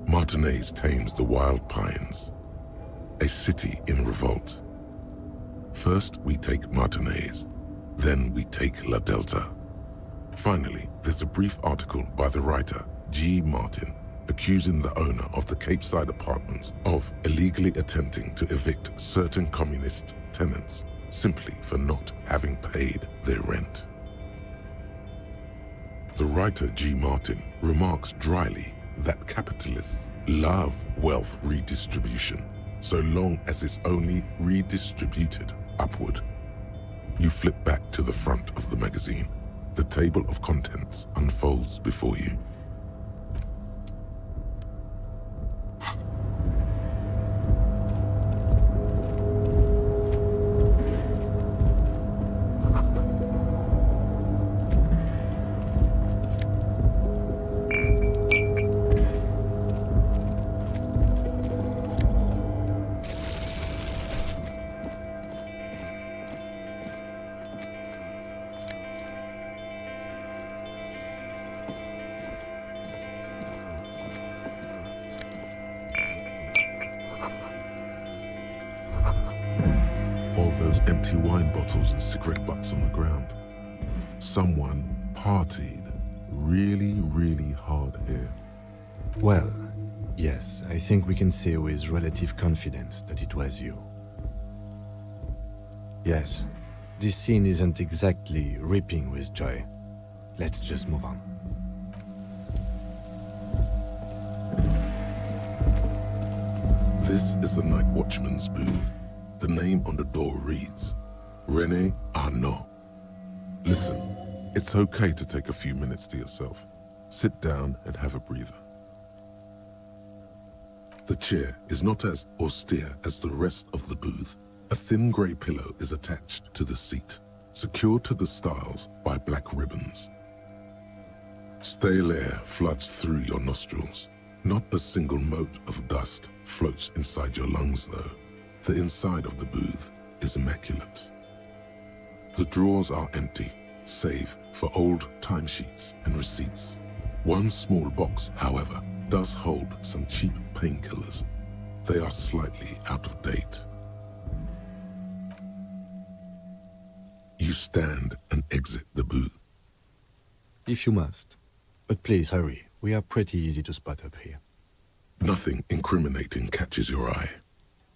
Martinez tames the wild pines. A city in revolt. First we take Martinez, then we take La Delta. Finally, there's a brief article by the writer, G. Martin, accusing the owner of the Capeside apartments of illegally attempting to evict certain communist tenants simply for not having paid their rent. The writer, G. Martin, remarks dryly that capitalists love wealth redistribution, so long as it's only redistributed upward. You flip back to the front of the magazine. The table of contents unfolds before you. shows empty wine bottles and cigarette butts on the ground. Someone partied really, really hard here. Well, yes, I think we can say with relative confidence that it was you. Yes, this scene isn't exactly ripping with joy. Let's just move on. This is the night watchman's booth. The name on the door reads, René Arnaud. Listen, it's okay to take a few minutes to yourself. Sit down and have a breather. The chair is not as austere as the rest of the booth. A thin grey pillow is attached to the seat, secured to the stiles by black ribbons. Stale air floods through your nostrils. Not a single mote of dust floats inside your lungs, though. The inside of the booth is immaculate. The drawers are empty, save for old timesheets and receipts. One small box, however, does hold some cheap painkillers. They are slightly out of date. You stand and exit the booth. If you must. But please hurry. We are pretty easy to spot up here. Nothing incriminating catches your eye.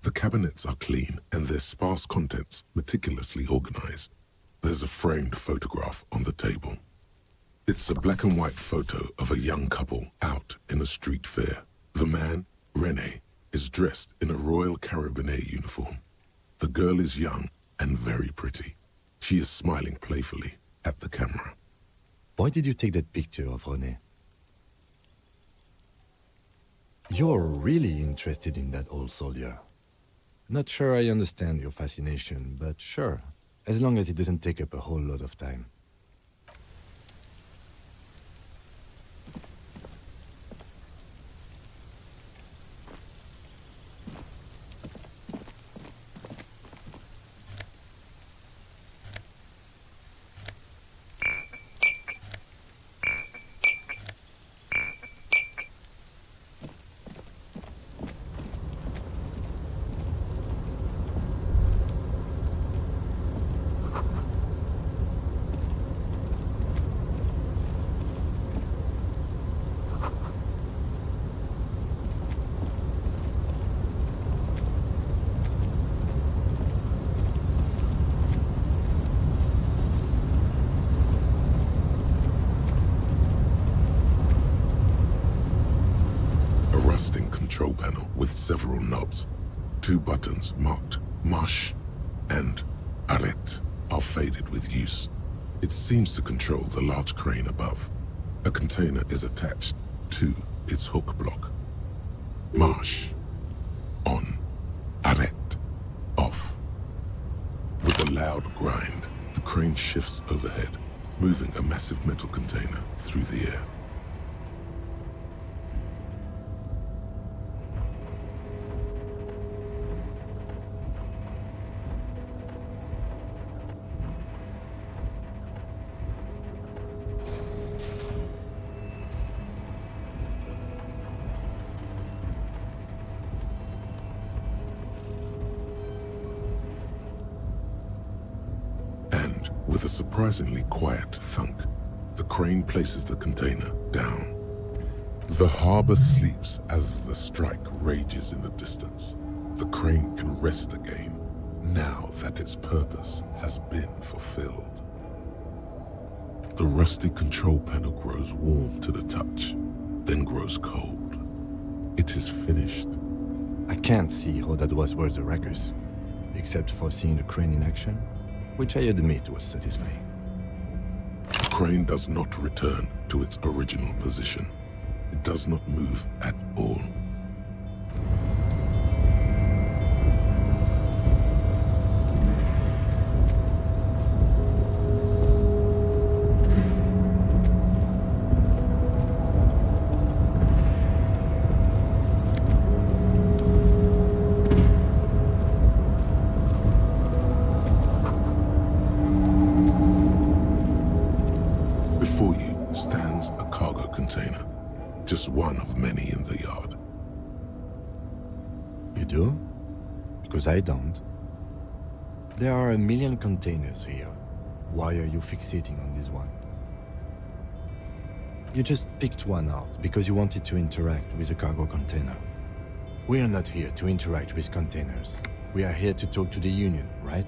The cabinets are clean and their sparse contents meticulously organized. There's a framed photograph on the table. It's a black and white photo of a young couple out in a street fair. The man, René, is dressed in a Royal Carabiniers uniform. The girl is young and very pretty. She is smiling playfully at the camera. Why did you take that picture of René? You're really interested in that old soldier. Not sure I understand your fascination, but sure, as long as it doesn't take up a whole lot of time. Control panel with several knobs. 2 buttons marked Marche and Arrête are faded with use. It seems to control the large crane above. A container is attached to its hook block. Marche. On. Arrête. Off. With a loud grind, the crane shifts overhead, moving a massive metal container through the air. With a surprisingly quiet thunk, the crane places the container down. The harbor sleeps as the strike rages in the distance. The crane can rest again, now that its purpose has been fulfilled. The rusty control panel grows warm to the touch, then grows cold. It is finished. I can't see how that was worth the ruckus, except for seeing the crane in action, which I admit was satisfying. The crane does not return to its original position. It does not move at all. Before you stands a cargo container, just one of many in the yard. You do? Because I don't. There are a million containers here. Why are you fixating on this one? You just picked one out because you wanted to interact with a cargo container. We are not here to interact with containers. We are here to talk to the Union, right?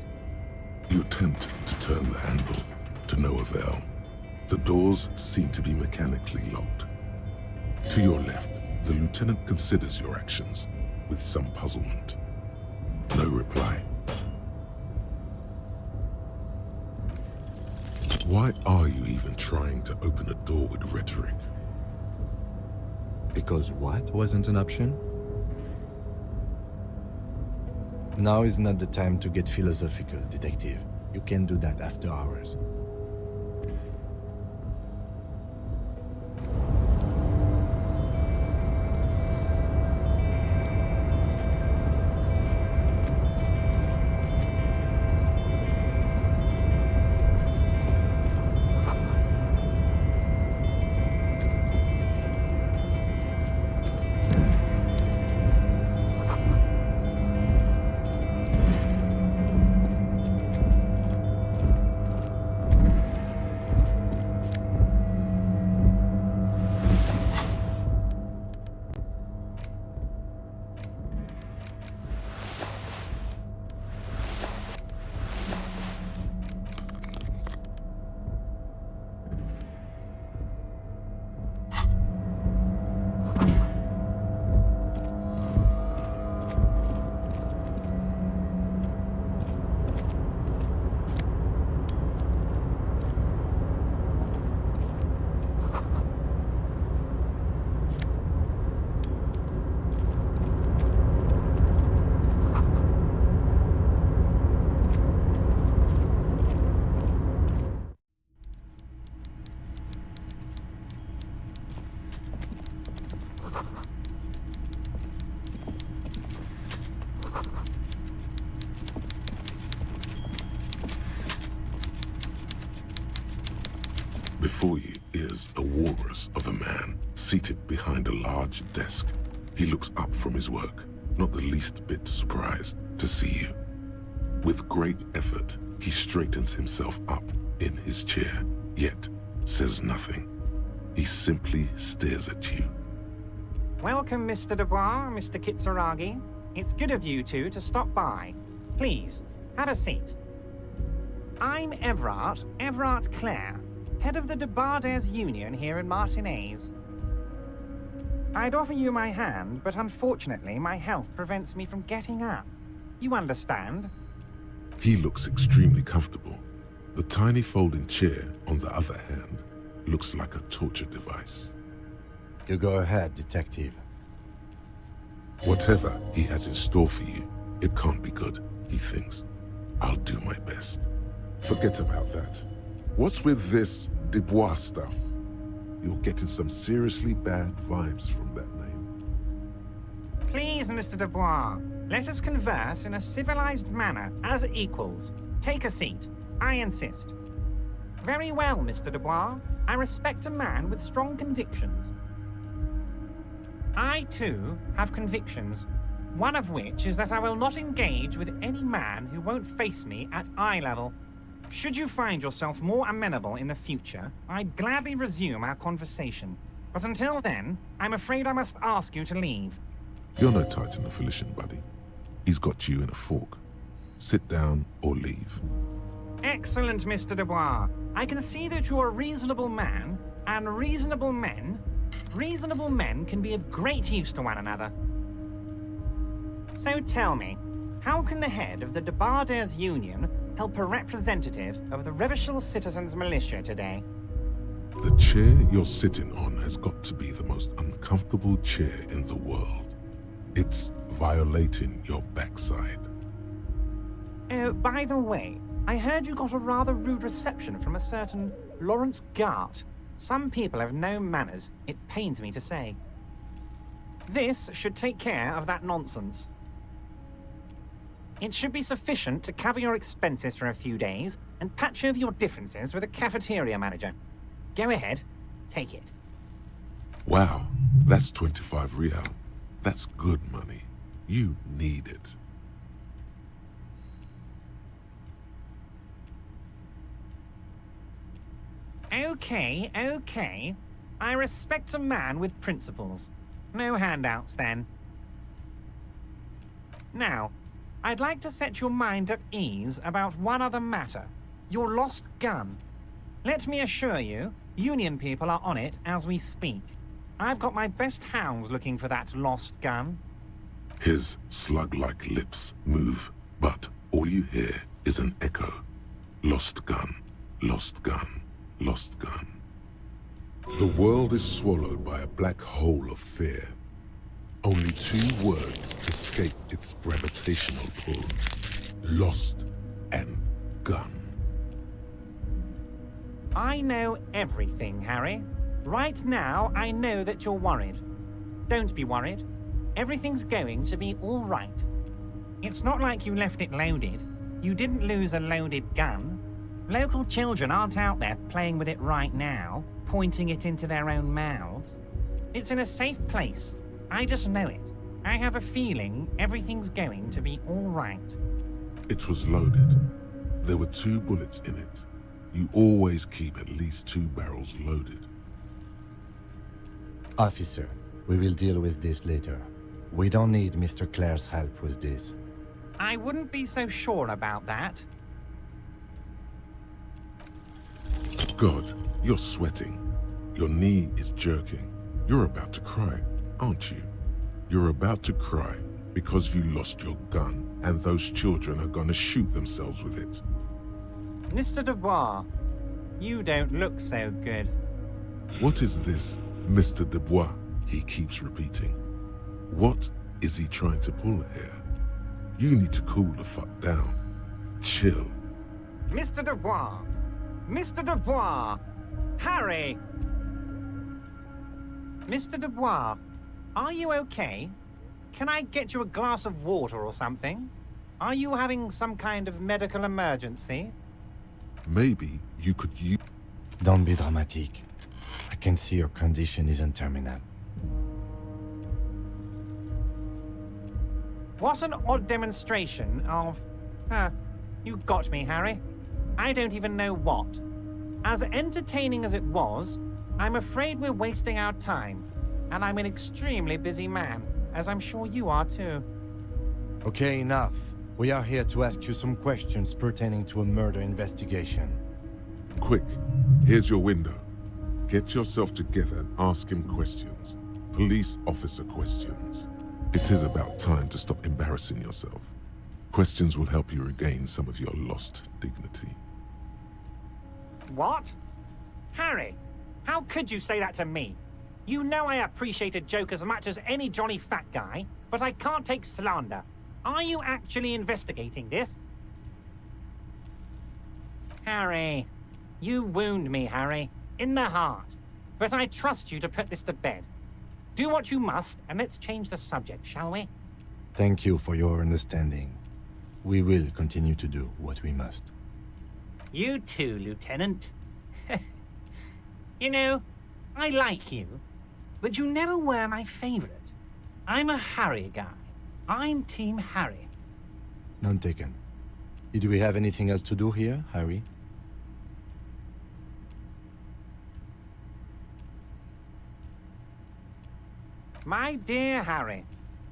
You attempt to turn the handle, to no avail. The doors seem to be mechanically locked. To your left, the lieutenant considers your actions with some puzzlement. No reply. Why are you even trying to open a door with rhetoric? Because what wasn't an option? Now is not the time to get philosophical, detective. You can do that after hours. Before you is a walrus of a man seated behind a large desk. He looks up from his work, not the least bit surprised to see you. With great effort, he straightens himself up in his chair, yet says nothing. He simply stares at you. Welcome, Mr. Dubois, Mr. Kitsuragi. It's good of you two to stop by. Please, have a seat. I'm Everard Clare, head of the Debarders Union here in Martinez. I'd offer you my hand, but unfortunately my health prevents me from getting up. You understand? He looks extremely comfortable. The tiny folding chair, on the other hand, looks like a torture device. You go ahead, detective. Whatever he has in store for you, it can't be good, he thinks. I'll do my best. Forget about that. What's with this Dubois stuff? You're getting some seriously bad vibes from that name. Please, Mr. Dubois, let us converse in a civilized manner, as equals. Take a seat. I insist. Very well, Mr. Dubois. I respect a man with strong convictions. I, too, have convictions. One of which is that I will not engage with any man who won't face me at eye level. Should you find yourself more amenable in the future, I'd gladly resume our conversation. But until then, I'm afraid I must ask you to leave. You're no Titan affiliation, buddy. He's got you in a fork. Sit down or leave. Excellent, Mr. Dubois. I can see that you're a reasonable man, and reasonable men can be of great use to one another. So tell me, how can the head of the Debarders Union help a representative of the Revachol Citizens Militia today? The chair you're sitting on has got to be the most uncomfortable chair in the world. It's violating your backside. Oh, by the way, I heard you got a rather rude reception from a certain Lawrence Gart. Some people have no manners, it pains me to say. This should take care of that nonsense. It should be sufficient to cover your expenses for a few days and patch over your differences with a cafeteria manager. Go ahead, take it. Wow, that's 25 real. That's good money. You need it. Okay, okay. I respect a man with principles. No handouts, then. Now, I'd like to set your mind at ease about one other matter. Your lost gun. Let me assure you, Union people are on it as we speak. I've got my best hounds looking for that lost gun. His slug-like lips move, but all you hear is an echo. Lost gun, lost gun, lost gun. The world is swallowed by a black hole of fear. Only 2 words escape its gravitational pull. Lost and gun. I know everything, Harry. Right now, I know that you're worried. Don't be worried. Everything's going to be all right. It's not like you left it loaded. You didn't lose a loaded gun. Local children aren't out there playing with it right now, pointing it into their own mouths. It's in a safe place. I just know it. I have a feeling everything's going to be all right. It was loaded. There were 2 bullets in it. You always keep at least 2 barrels loaded. Officer, we will deal with this later. We don't need Mr. Clare's help with this. I wouldn't be so sure about that. God, you're sweating. Your knee is jerking. You're about to cry, aren't you? You're about to cry because you lost your gun and those children are gonna shoot themselves with it. Mr. Dubois, you don't look so good. What is this, Mr. Dubois? He keeps repeating. What is he trying to pull here? You need to cool the fuck down. Chill. Mr. Dubois! Mr. Dubois! Harry! Mr. Dubois, are you okay? Can I get you a glass of water or something? Are you having some kind of medical emergency? Maybe you could use... Don't be dramatic. I can see your condition isn't terminal. What an odd demonstration of... you got me, Harry. I don't even know what. As entertaining as it was, I'm afraid we're wasting our time. And I'm an extremely busy man, as I'm sure you are too. Okay, enough. We are here to ask you some questions pertaining to a murder investigation. Quick, here's your window. Get yourself together and ask him questions. Police officer questions. It is about time to stop embarrassing yourself. Questions will help you regain some of your lost dignity. What? Harry, how could you say that to me? You know I appreciate a joke as much as any jolly fat guy, but I can't take slander. Are you actually investigating this? Harry, you wound me, Harry, in the heart. But I trust you to put this to bed. Do what you must, and let's change the subject, shall we? Thank you for your understanding. We will continue to do what we must. You too, Lieutenant. You know, I like you, but you never were my favorite. I'm a Harry guy. I'm Team Harry. None taken. Did we have anything else to do here, Harry? My dear Harry,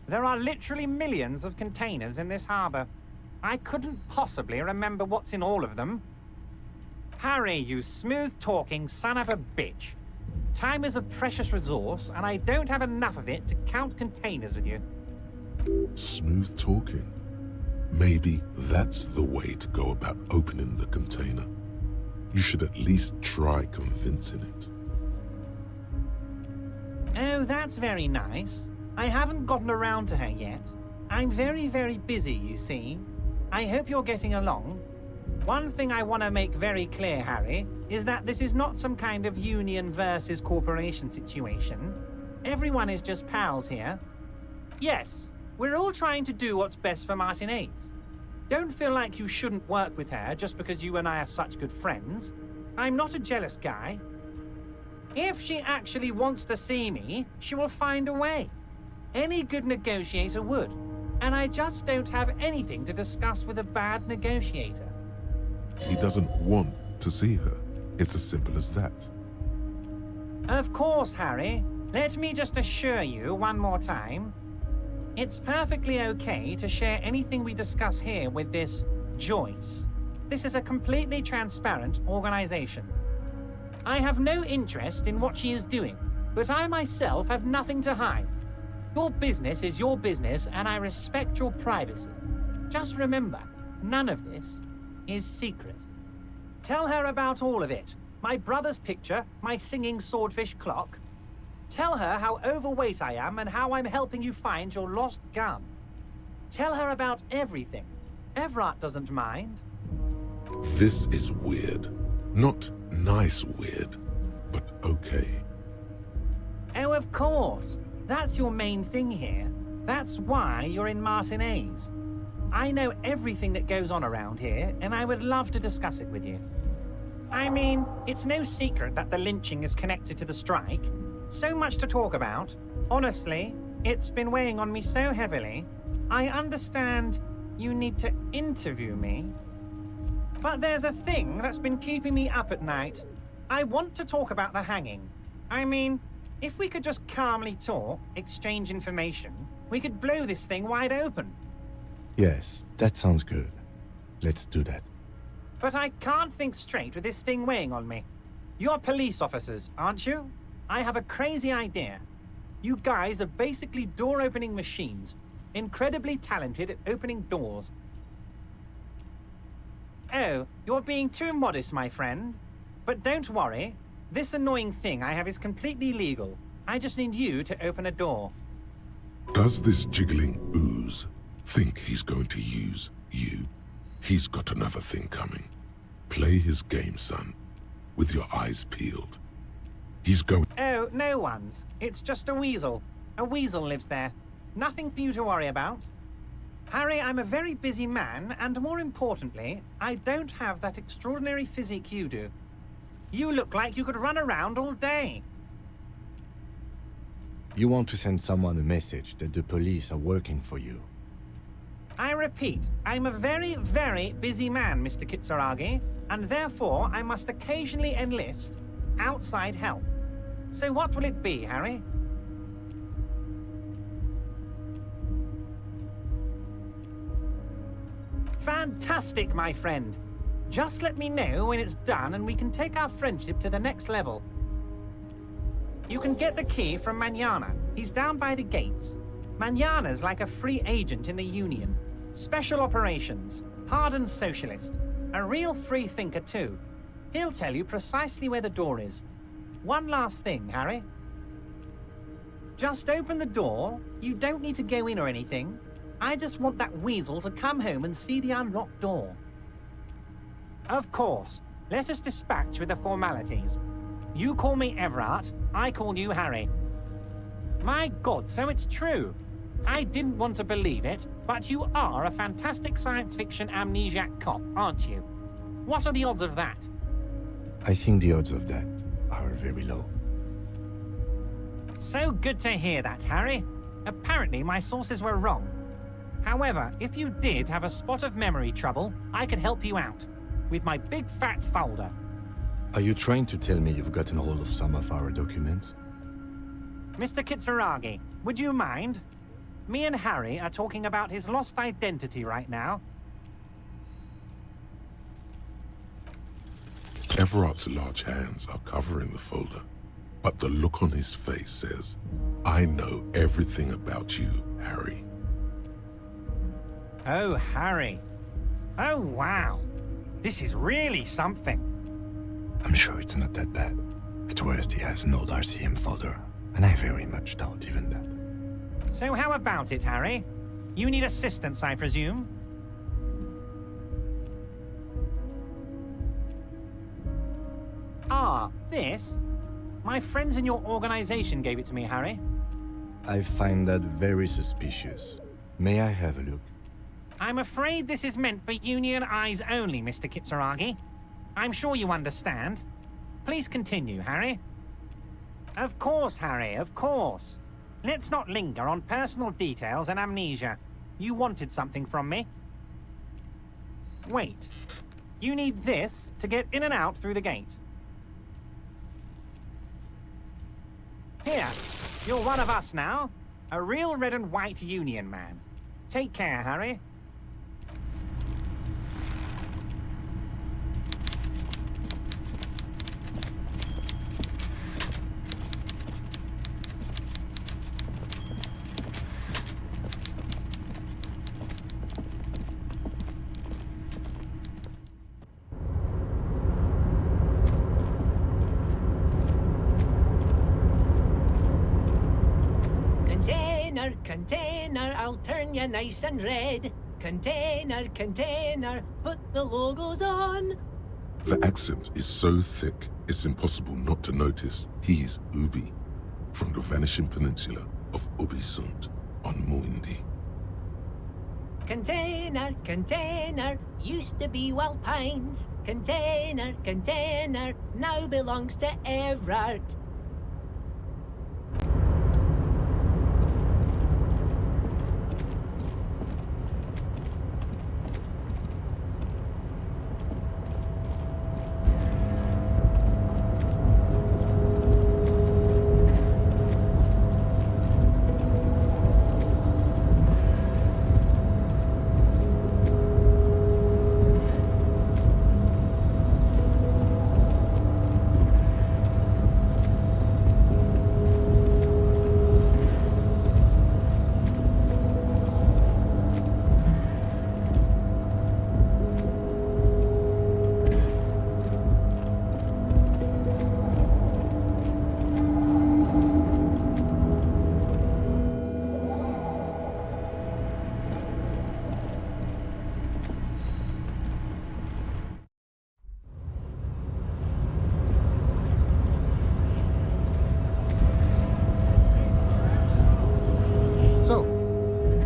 there are literally millions of containers in this harbor. I couldn't possibly remember what's in all of them. Harry, you smooth-talking son of a bitch. Time is a precious resource, and I don't have enough of it to count containers with you. Smooth talking. Maybe that's the way to go about opening the container. You should at least try convincing it. Oh, that's very nice. I haven't gotten around to her yet. I'm very, very busy, you see. I hope you're getting along. One thing I want to make very clear, Harry, is that this is not some kind of union versus corporation situation. Everyone is just pals here. Yes, we're all trying to do what's best for Martinaise. Don't feel like you shouldn't work with her just because you and I are such good friends. I'm not a jealous guy. If she actually wants to see me, she will find a way. Any good negotiator would. And I just don't have anything to discuss with a bad negotiator. He doesn't want to see her. It's as simple as that. Of course, Harry. Let me just assure you one more time. It's perfectly okay to share anything we discuss here with this Joyce. This is a completely transparent organization. I have no interest in what she is doing, but I myself have nothing to hide. Your business is your business, and I respect your privacy. Just remember, none of this is secret. Tell her about all of it. My brother's picture, my singing swordfish clock. Tell her how overweight I am and how I'm helping you find your lost gun. Tell her about everything. Everett doesn't mind. This is weird. Not nice weird, but okay. Oh, of course. That's your main thing here. That's why you're in Martinez. I know everything that goes on around here, and I would love to discuss it with you. I mean, it's no secret that the lynching is connected to the strike. So much to talk about. Honestly, it's been weighing on me so heavily. I understand you need to interview me. But there's a thing that's been keeping me up at night. I want to talk about the hanging. I mean, if we could just calmly talk, exchange information, we could blow this thing wide open. Yes, that sounds good. Let's do that. But I can't think straight with this thing weighing on me. You're police officers, aren't you? I have a crazy idea. You guys are basically door-opening machines, incredibly talented at opening doors. Oh, you're being too modest, my friend. But don't worry. This annoying thing I have is completely legal. I just need you to open a door. Does this jiggling ooze think he's going to use you? He's got another thing coming. Play his game, son, with your eyes peeled. He's going... Oh, no one's. It's just a weasel. A weasel lives there. Nothing for you to worry about. Harry, I'm a very busy man, and more importantly, I don't have that extraordinary physique you do. You look like you could run around all day. You want to send someone a message that the police are working for you. I repeat, I'm a very, very busy man, Mr. Kitsuragi, and therefore I must occasionally enlist outside help. So what will it be, Harry? Fantastic, my friend. Just let me know when it's done and we can take our friendship to the next level. You can get the key from Manana. He's down by the gates. Manana's like a free agent in the Union. Special operations. Hardened socialist. A real free thinker, too. He'll tell you precisely where the door is. One last thing, Harry. Just open the door. You don't need to go in or anything. I just want that weasel to come home and see the unlocked door. Of course. Let us dispatch with the formalities. You call me Everett, I call you Harry. My God, so it's true. I didn't want to believe it, but you are a fantastic science fiction amnesiac cop, aren't you? What are the odds of that? I think the odds of that are very low. So good to hear that, Harry. Apparently my sources were wrong. However, if you did have a spot of memory trouble, I could help you out. With my big fat folder. Are you trying to tell me you've gotten hold of some of our documents? Mr. Kitsuragi, would you mind? Me and Harry are talking about his lost identity right now. Everett's large hands are covering the folder, but the look on his face says, I know everything about you, Harry. Oh, Harry. Oh, wow. This is really something. I'm sure it's not that bad. At worst, he has an old RCM folder, and I very much doubt even that. So how about it, Harry? You need assistance, I presume? Ah, this? My friends in your organization gave it to me, Harry. I find that very suspicious. May I have a look? I'm afraid this is meant for Union eyes only, Mr. Kitsuragi. I'm sure you understand. Please continue, Harry. Of course, Harry, of course. Let's not linger on personal details and amnesia. You wanted something from me. Wait. You need this to get in and out through the gate. Here, you're one of us now. A real red and white union man. Take care, Harry. Container, I'll turn you nice and red. Container, put the logos on. The accent is so thick, it's impossible not to notice he's Ubi, from the vanishing peninsula of Ubisund on Muindi. Container, used to be Wild Pines. Container, now belongs to Everard.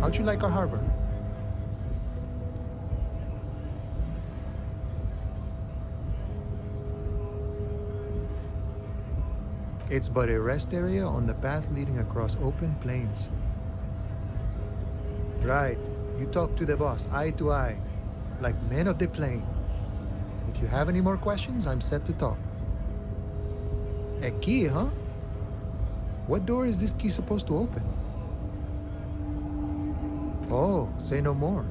How'd you like our harbor? It's but a rest area on the path leading across open plains. Right. You talk to the boss, eye to eye, like men of the plain. If you have any more questions, I'm set to talk. A key, huh? What door is this key supposed to open? Oh, say no more.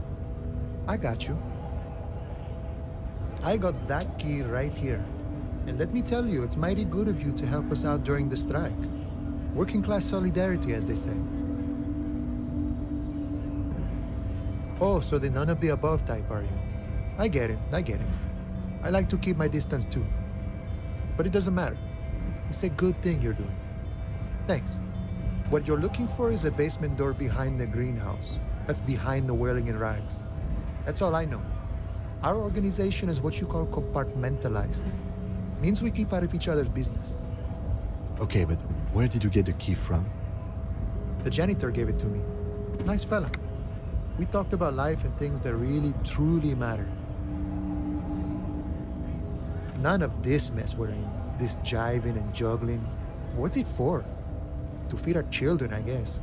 I got you. I got that key right here. And let me tell you, it's mighty good of you to help us out during the strike. Working class solidarity, as they say. Oh, so the none of the above type, are you? I get it. I like to keep my distance too. But it doesn't matter. It's a good thing you're doing. Thanks. What you're looking for is a basement door behind the greenhouse. That's behind the whirling in rags. That's all I know. Our organization is what you call compartmentalized. Means we keep out of each other's business. Okay, but where did you get the key from? The janitor gave it to me. Nice fella. We talked about life and things that really, truly matter. None of this mess we're in. This jiving and juggling. What's it for? To feed our children, I guess.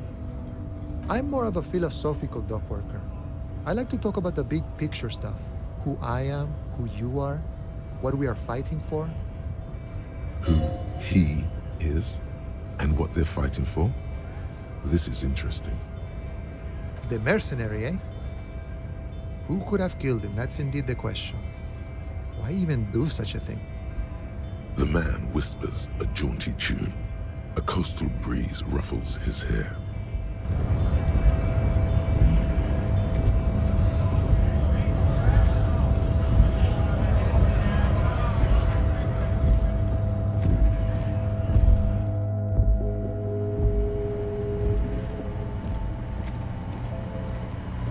I'm more of a philosophical dock worker. I like to talk about the big picture stuff. Who I am, who you are, what we are fighting for. Who he is, and what they're fighting for? This is interesting. The mercenary, eh? Who could have killed him? That's indeed the question. Why even do such a thing? The man whispers a jaunty tune. A coastal breeze ruffles his hair.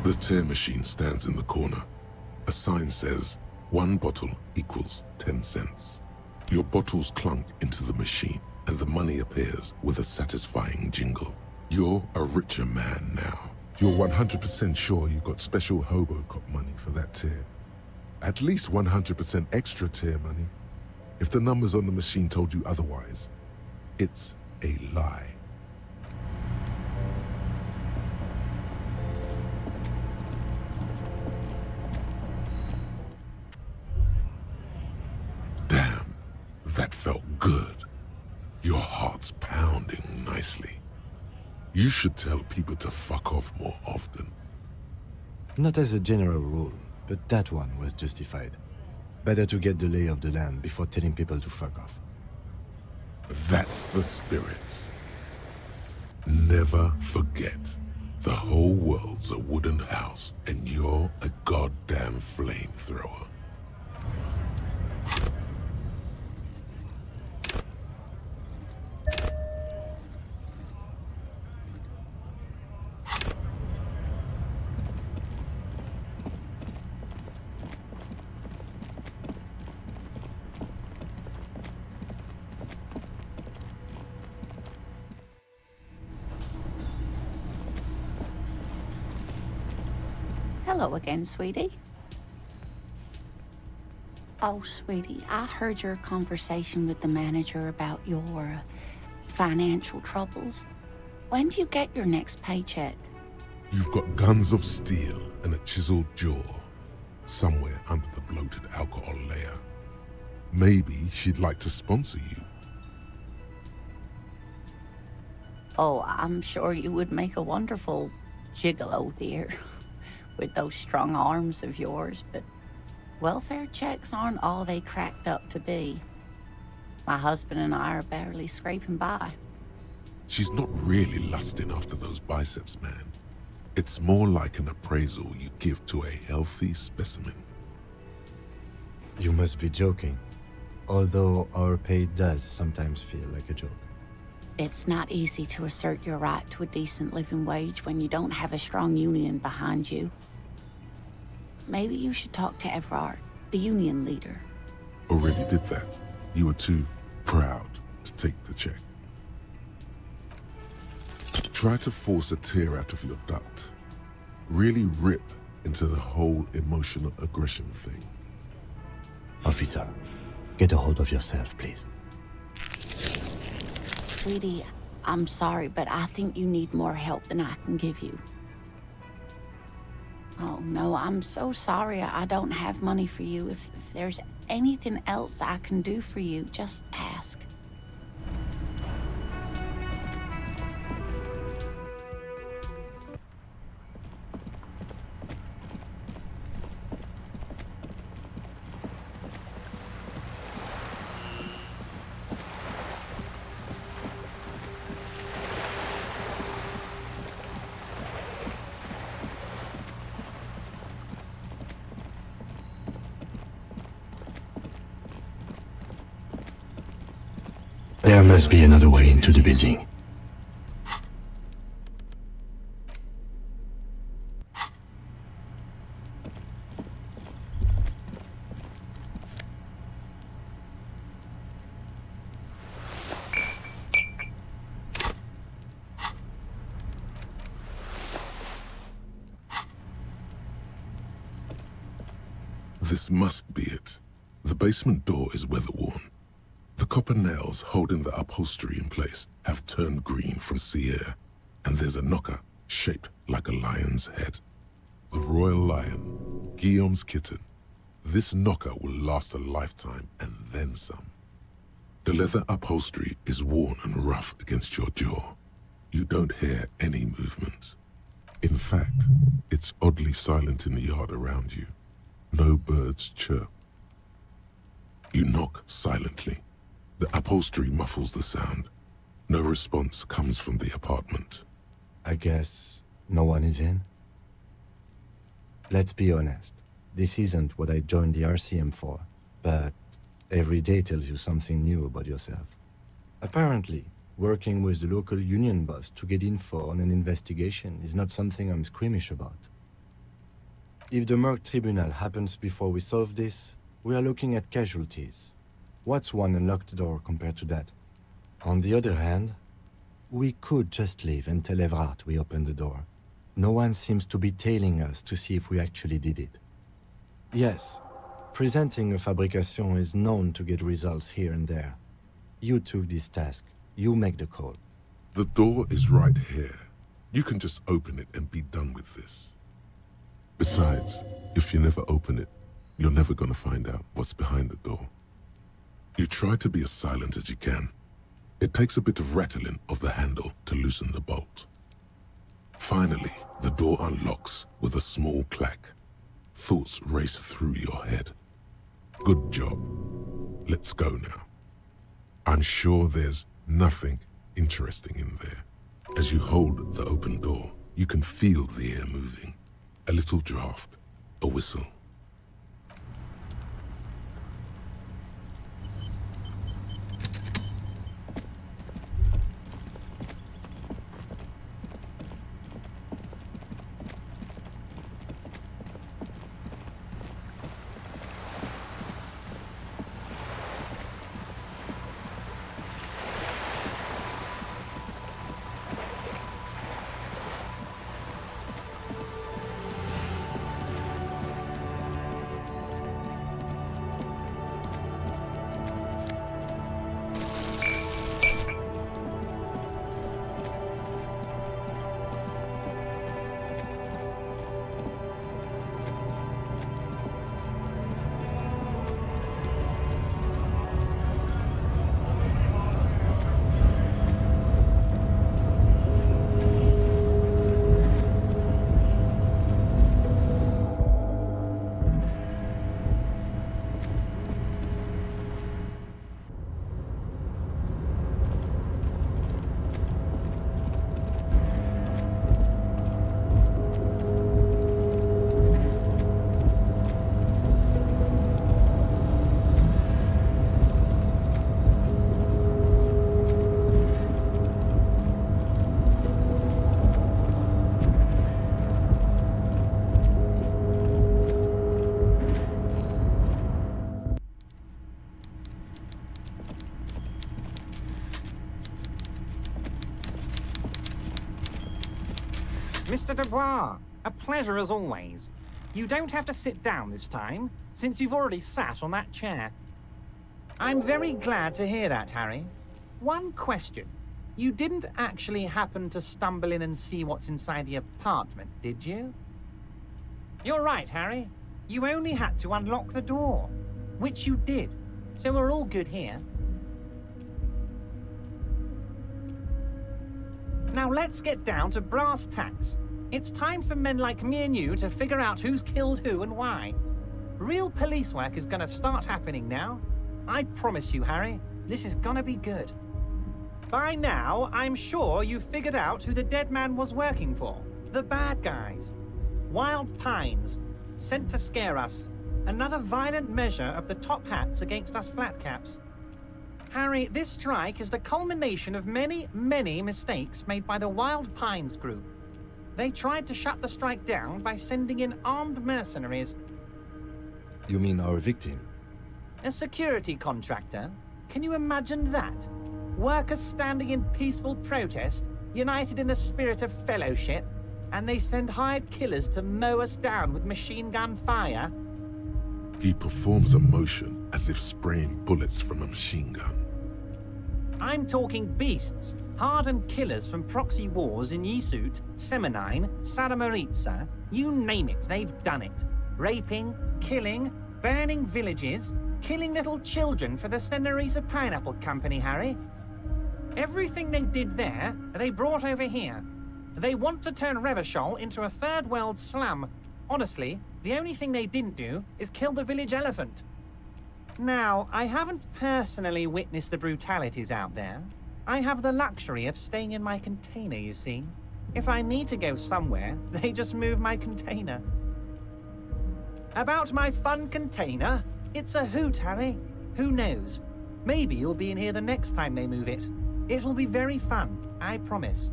The tear machine stands in the corner. A sign says, 1 bottle equals 10 cents. Your bottles clunk into the machine, and the money appears with a satisfying jingle. You're a richer man now. You're 100% sure you got special Hobocop money for that tear. At least 100% extra tear money. If the numbers on the machine told you otherwise, it's a lie. Damn, that felt good. Your heart's pounding now. nicely. You should tell people to fuck off more often. Not as a general rule, but that one was justified. Better to get the lay of the land before telling people to fuck off. That's the spirit. Never forget, the whole world's a wooden house, and you're a goddamn flamethrower. Hello again, sweetie. Oh, sweetie, I heard your conversation with the manager about your financial troubles. When do you get your next paycheck? You've got guns of steel and a chiseled jaw somewhere under the bloated alcohol layer. Maybe she'd like to sponsor you. Oh, I'm sure you would make a wonderful gigolo, dear, with those strong arms of yours, but welfare checks aren't all they cracked up to be. My husband and I are barely scraping by. She's not really lusting after those biceps, man. It's more like an appraisal you give to a healthy specimen. You must be joking. Although our pay does sometimes feel like a joke. It's not easy to assert your right to a decent living wage when you don't have a strong union behind you. Maybe you should talk to Everard, the union leader. Already did that. You were too proud to take the check. Try to force a tear out of your duct. Really rip into the whole emotional aggression thing. Officer, get a hold of yourself, please. Sweetie, I'm sorry, but I think you need more help than I can give you. Oh, no, I'm so sorry I don't have money for you. If there's anything else I can do for you, just ask. There must be another way into the building. This must be it. The basement door is weather-worn. The copper nails holding the upholstery in place have turned green from sea air, and there's a knocker shaped like a lion's head. The royal lion, Guillaume's kitten. This knocker will last a lifetime and then some. The leather upholstery is worn and rough against your jaw. You don't hear any movement. In fact, it's oddly silent in the yard around you. No birds chirp. You knock silently. The upholstery muffles the sound. No response comes from the apartment. I guess no one is in? Let's be honest. This isn't what I joined the RCM for, but every day tells you something new about yourself. Apparently, working with the local union boss to get info on an investigation is not something I'm squeamish about. If the Merc Tribunal happens before we solve this, we are looking at casualties. What's one unlocked door compared to that? On the other hand, we could just leave and tell Everard we opened the door. No one seems to be tailing us to see if we actually did it. Yes, presenting a fabrication is known to get results here and there. You took this task. You make the call. The door is right here. You can just open it and be done with this. Besides, if you never open it, you're never gonna find out what's behind the door. You try to be as silent as you can. It takes a bit of rattling of the handle to loosen the bolt. Finally, the door unlocks with a small clack. Thoughts race through your head. Good job. Let's go now. I'm sure there's nothing interesting in there. As you hold the open door, you can feel the air moving. A little draft, a whistle. Mr. Dubois, a pleasure as always. You don't have to sit down this time, since you've already sat on that chair. I'm very glad to hear that, Harry. One question. You didn't actually happen to stumble in and see what's inside the apartment, did you? You're right, Harry. You only had to unlock the door, which you did. So we're all good here. Now let's get down to brass tacks. It's time for men like me and you to figure out who's killed who and why. Real police work is gonna start happening now. I promise you, Harry, this is gonna be good. By now, I'm sure you've figured out who the dead man was working for. The bad guys. Wild Pines. Sent to scare us. Another violent measure of the top hats against us flatcaps. Harry, this strike is the culmination of many, many mistakes made by the Wild Pines group. They tried to shut the strike down by sending in armed mercenaries. You mean our victim? A security contractor? Can you imagine that? Workers standing in peaceful protest, united in the spirit of fellowship, and they send hired killers to mow us down with machine gun fire? He performs a motion as if spraying bullets from a machine gun. I'm talking beasts, hardened killers from proxy wars in Yisut, Semenine, Saramaritsa, you name it, they've done it. Raping, killing, burning villages, killing little children for the Senorita Pineapple Company, Harry. Everything they did there, they brought over here. They want to turn Revachol into a third world slum. Honestly, the only thing they didn't do is kill the village elephant. Now, I haven't personally witnessed the brutalities out there. I have the luxury of staying in my container, you see. If I need to go somewhere, they just move my container. About my fun container? It's a hoot, Harry. Who knows? Maybe you'll be in here the next time they move it. It will be very fun, I promise.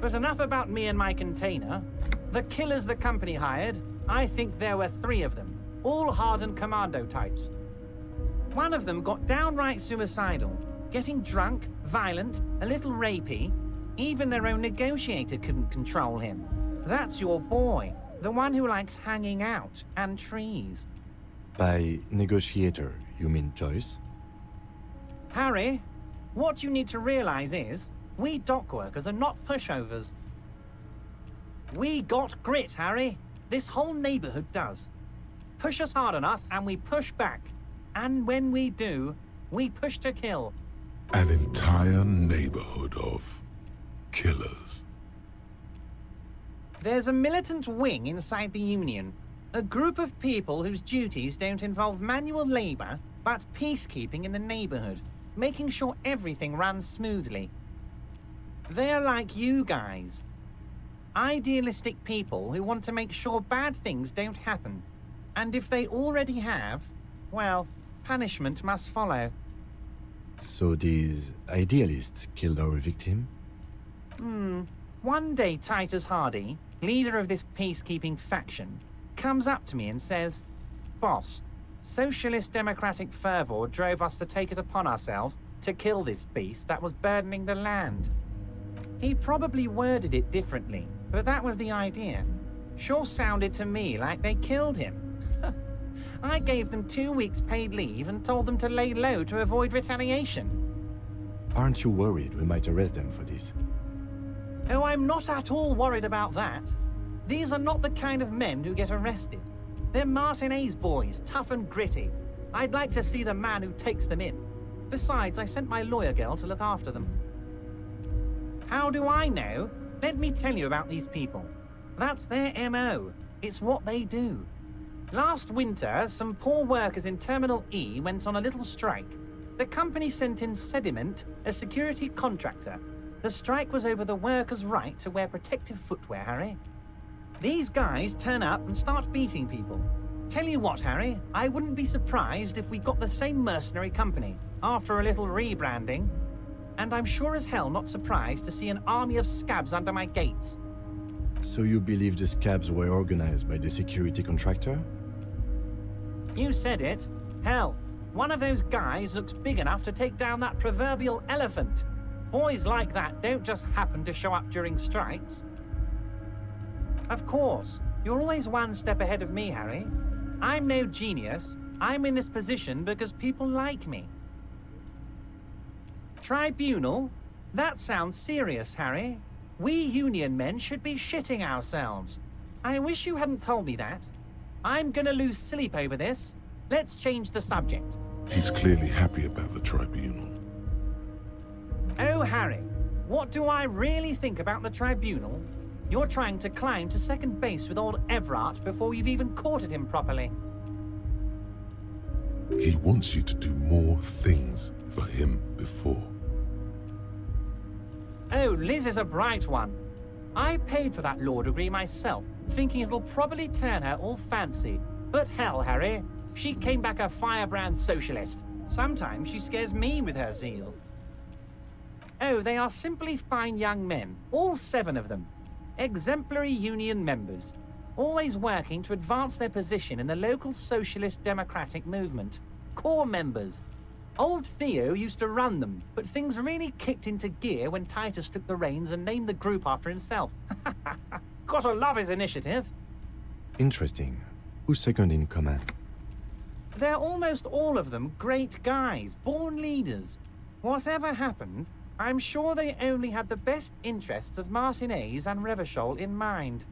But enough about me and my container. The killers the company hired, I think there were 3 of them, all hardened commando types. One of them got downright suicidal, getting drunk, violent, a little rapey. Even their own negotiator couldn't control him. That's your boy, the one who likes hanging out and trees. By negotiator, you mean Joyce? Harry, what you need to realize is, we dock workers are not pushovers. We got grit, Harry. This whole neighborhood does. Push us hard enough and we push back. And when we do, we push to kill. An entire neighborhood of killers. There's a militant wing inside the Union. A group of people whose duties don't involve manual labor, but peacekeeping in the neighborhood, making sure everything runs smoothly. They're like you guys. Idealistic people who want to make sure bad things don't happen. And if they already have, well, punishment must follow. So these idealists killed our victim? One day Titus Hardy, leader of this peacekeeping faction, comes up to me and says, "Boss, socialist democratic fervor drove us to take it upon ourselves to kill this beast that was burdening the land." He probably worded it differently, but that was the idea. Sure sounded to me like they killed him. I gave them 2 weeks paid leave and told them to lay low to avoid retaliation. Aren't you worried we might arrest them for this? Oh, I'm not at all worried about that. These are not the kind of men who get arrested. They're Martinez boys, tough and gritty. I'd like to see the man who takes them in. Besides, I sent my lawyer girl to look after them. How do I know? Let me tell you about these people. That's their MO. It's what they do. Last winter, some poor workers in Terminal E went on a little strike. The company sent in Sediment, a security contractor. The strike was over the workers' right to wear protective footwear, Harry. These guys turn up and start beating people. Tell you what, Harry, I wouldn't be surprised if we got the same mercenary company after a little rebranding. And I'm sure as hell not surprised to see an army of scabs under my gates. So you believe the scabs were organized by the security contractor? You said it. Hell, one of those guys looks big enough to take down that proverbial elephant. Boys like that don't just happen to show up during strikes. Of course, you're always one step ahead of me, Harry. I'm no genius. I'm in this position because people like me. Tribunal? That sounds serious, Harry. We Union men should be shitting ourselves. I wish you hadn't told me that. I'm gonna lose sleep over this. Let's change the subject. He's clearly happy about the tribunal. Oh, Harry, what do I really think about the tribunal? You're trying to climb to second base with old Everard before you've even courted him properly. He wants you to do more things for him before. Oh, Liz is a bright one. I paid for that law degree myself, thinking it'll probably turn her all fancy. But hell, Harry, she came back a firebrand socialist. Sometimes she scares me with her zeal. Oh, they are simply fine young men, all 7 of them. Exemplary Union members, always working to advance their position in the local socialist democratic movement. Core members. Old Theo used to run them, but things really kicked into gear when Titus took the reins and named the group after himself. Gotta love his initiative. Interesting. Who's second in command? They're almost all of them great guys, born leaders. Whatever happened, I'm sure they only had the best interests of Martinez and Revachol in mind.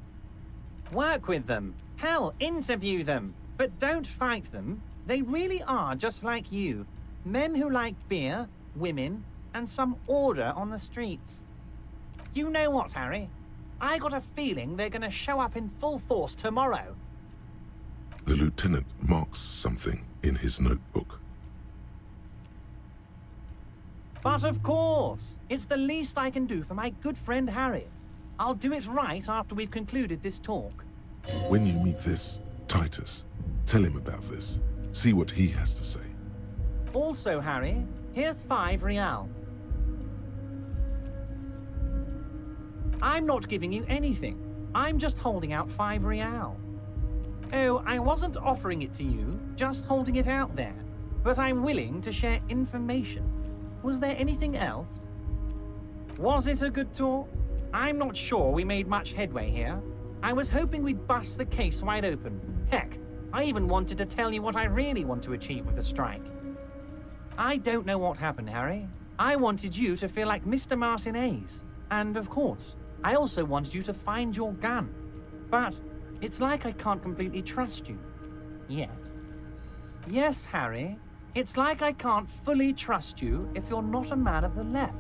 Work with them. Hell, interview them. But don't fight them. They really are just like you. Men who like beer, women, and some order on the streets. You know what, Harry? I got a feeling they're gonna show up in full force tomorrow. The lieutenant marks something in his notebook. But of course, it's the least I can do for my good friend Harry. I'll do it right after we've concluded this talk. When you meet this Titus, tell him about this. See what he has to say. Also, Harry, here's 5 real. I'm not giving you anything. I'm just holding out 5 real. Oh, I wasn't offering it to you, just holding it out there. But I'm willing to share information. Was there anything else? Was it a good talk? I'm not sure we made much headway here. I was hoping we'd bust the case wide open. Heck, I even wanted to tell you what I really want to achieve with the strike. I don't know what happened, Harry. I wanted you to feel like Mr. Martinez. And of course, I also wanted you to find your gun. But it's like I can't completely trust you. Yet. Yes, Harry. It's like I can't fully trust you if you're not a man of the left.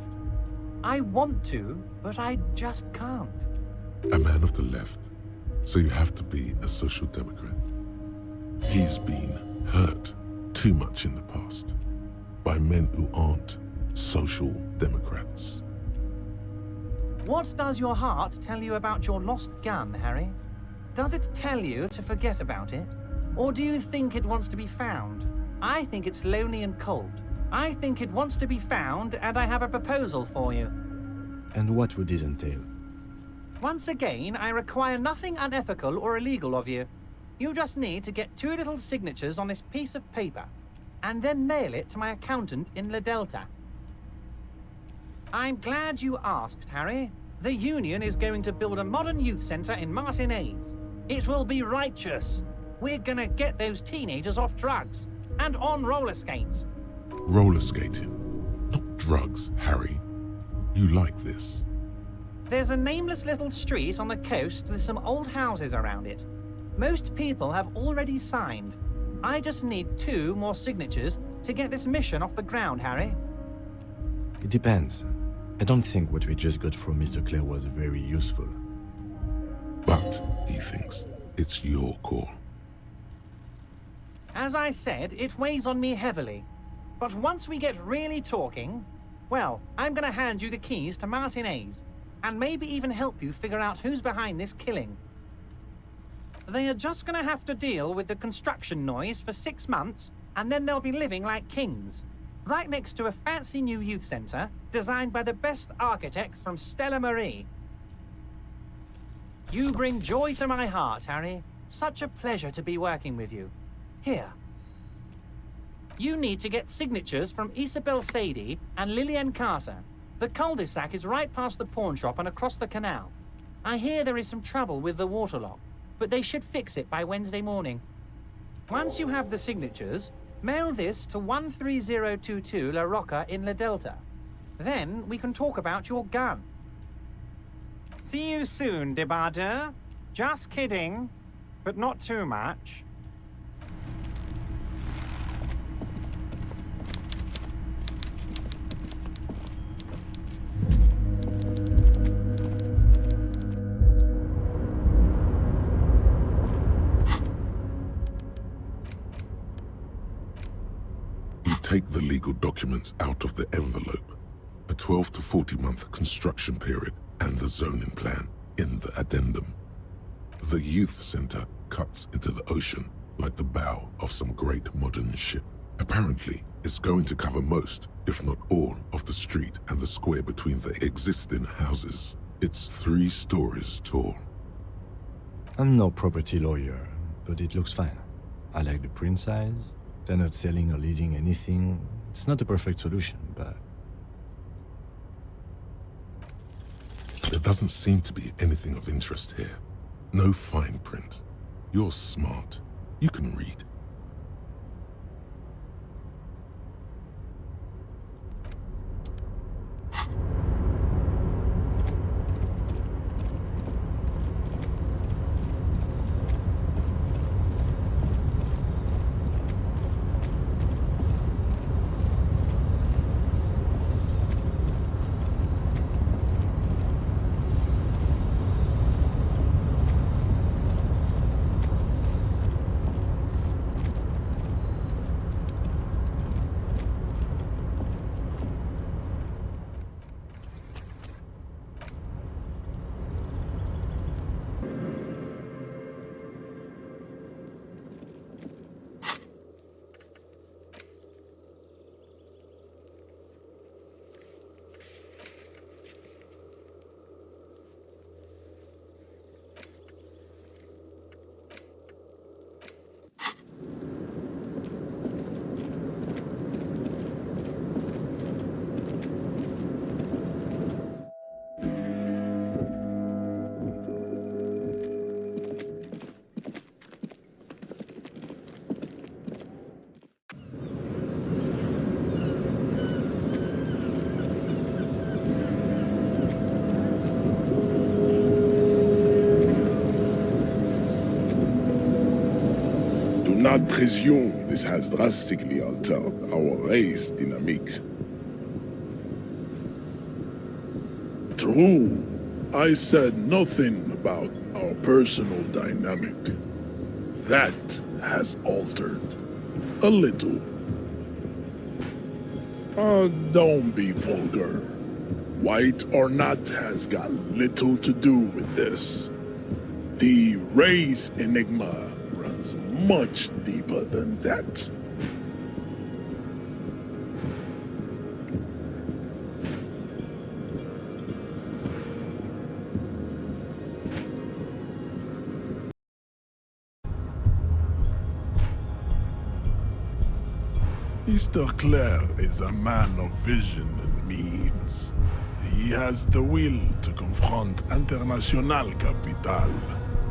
I want to, but I just can't. A man of the left, so you have to be a social democrat. He's been hurt too much in the past by men who aren't social democrats. What does your heart tell you about your lost gun, Harry? Does it tell you to forget about it? Or do you think it wants to be found? I think it's lonely and cold. I think it wants to be found, and I have a proposal for you. And what would this entail? Once again, I require nothing unethical or illegal of you. You just need to get 2 little signatures on this piece of paper, and then mail it to my accountant in La Delta. I'm glad you asked, Harry. The Union is going to build a modern youth centre in Martinez. It will be righteous. We're gonna get those teenagers off drugs and on roller skates. Roller skating, not drugs, Harry. You like this. There's a nameless little street on the coast with some old houses around it. Most people have already signed. I just need 2 more signatures to get this mission off the ground, Harry. It depends. I don't think what we just got from Mr. Clare was very useful. But he thinks it's your call. As I said, it weighs on me heavily. But once we get really talking, well, I'm gonna hand you the keys to Martinez, and maybe even help you figure out who's behind this killing. They are just gonna have to deal with the construction noise for 6 months, and then they'll be living like kings. Right next to a fancy new youth centre, designed by the best architects from Stella Marie. You bring joy to my heart, Harry. Such a pleasure to be working with you. Here. You need to get signatures from Isabel Sadie and Lillian Carter. The cul-de-sac is right past the pawn shop and across the canal. I hear there is some trouble with the water lock, but they should fix it by Wednesday morning. Once you have the signatures, mail this to 13022 La Rocca in La Delta. Then we can talk about your gun. See you soon, Debardeur. Just kidding, but not too much. Take the legal documents out of the envelope, a 12 to 40 month construction period, and the zoning plan in the addendum. The youth center cuts into the ocean like the bow of some great modern ship. Apparently, it's going to cover most, if not all, of the street and the square between the existing houses. It's 3 stories tall. I'm no property lawyer, but it looks fine. I like the print size. They're not selling or leasing anything. It's not a perfect solution, but... There doesn't seem to be anything of interest here. No fine print. You're smart. You can read. Do not presume this has drastically altered our race dynamic. True, I said nothing about our personal dynamic. That has altered. A little. Don't be vulgar. White or not has got little to do with this. The race enigma runs much deeper than that. Mr. Clare is a man of vision and means. He has the will to confront international capital,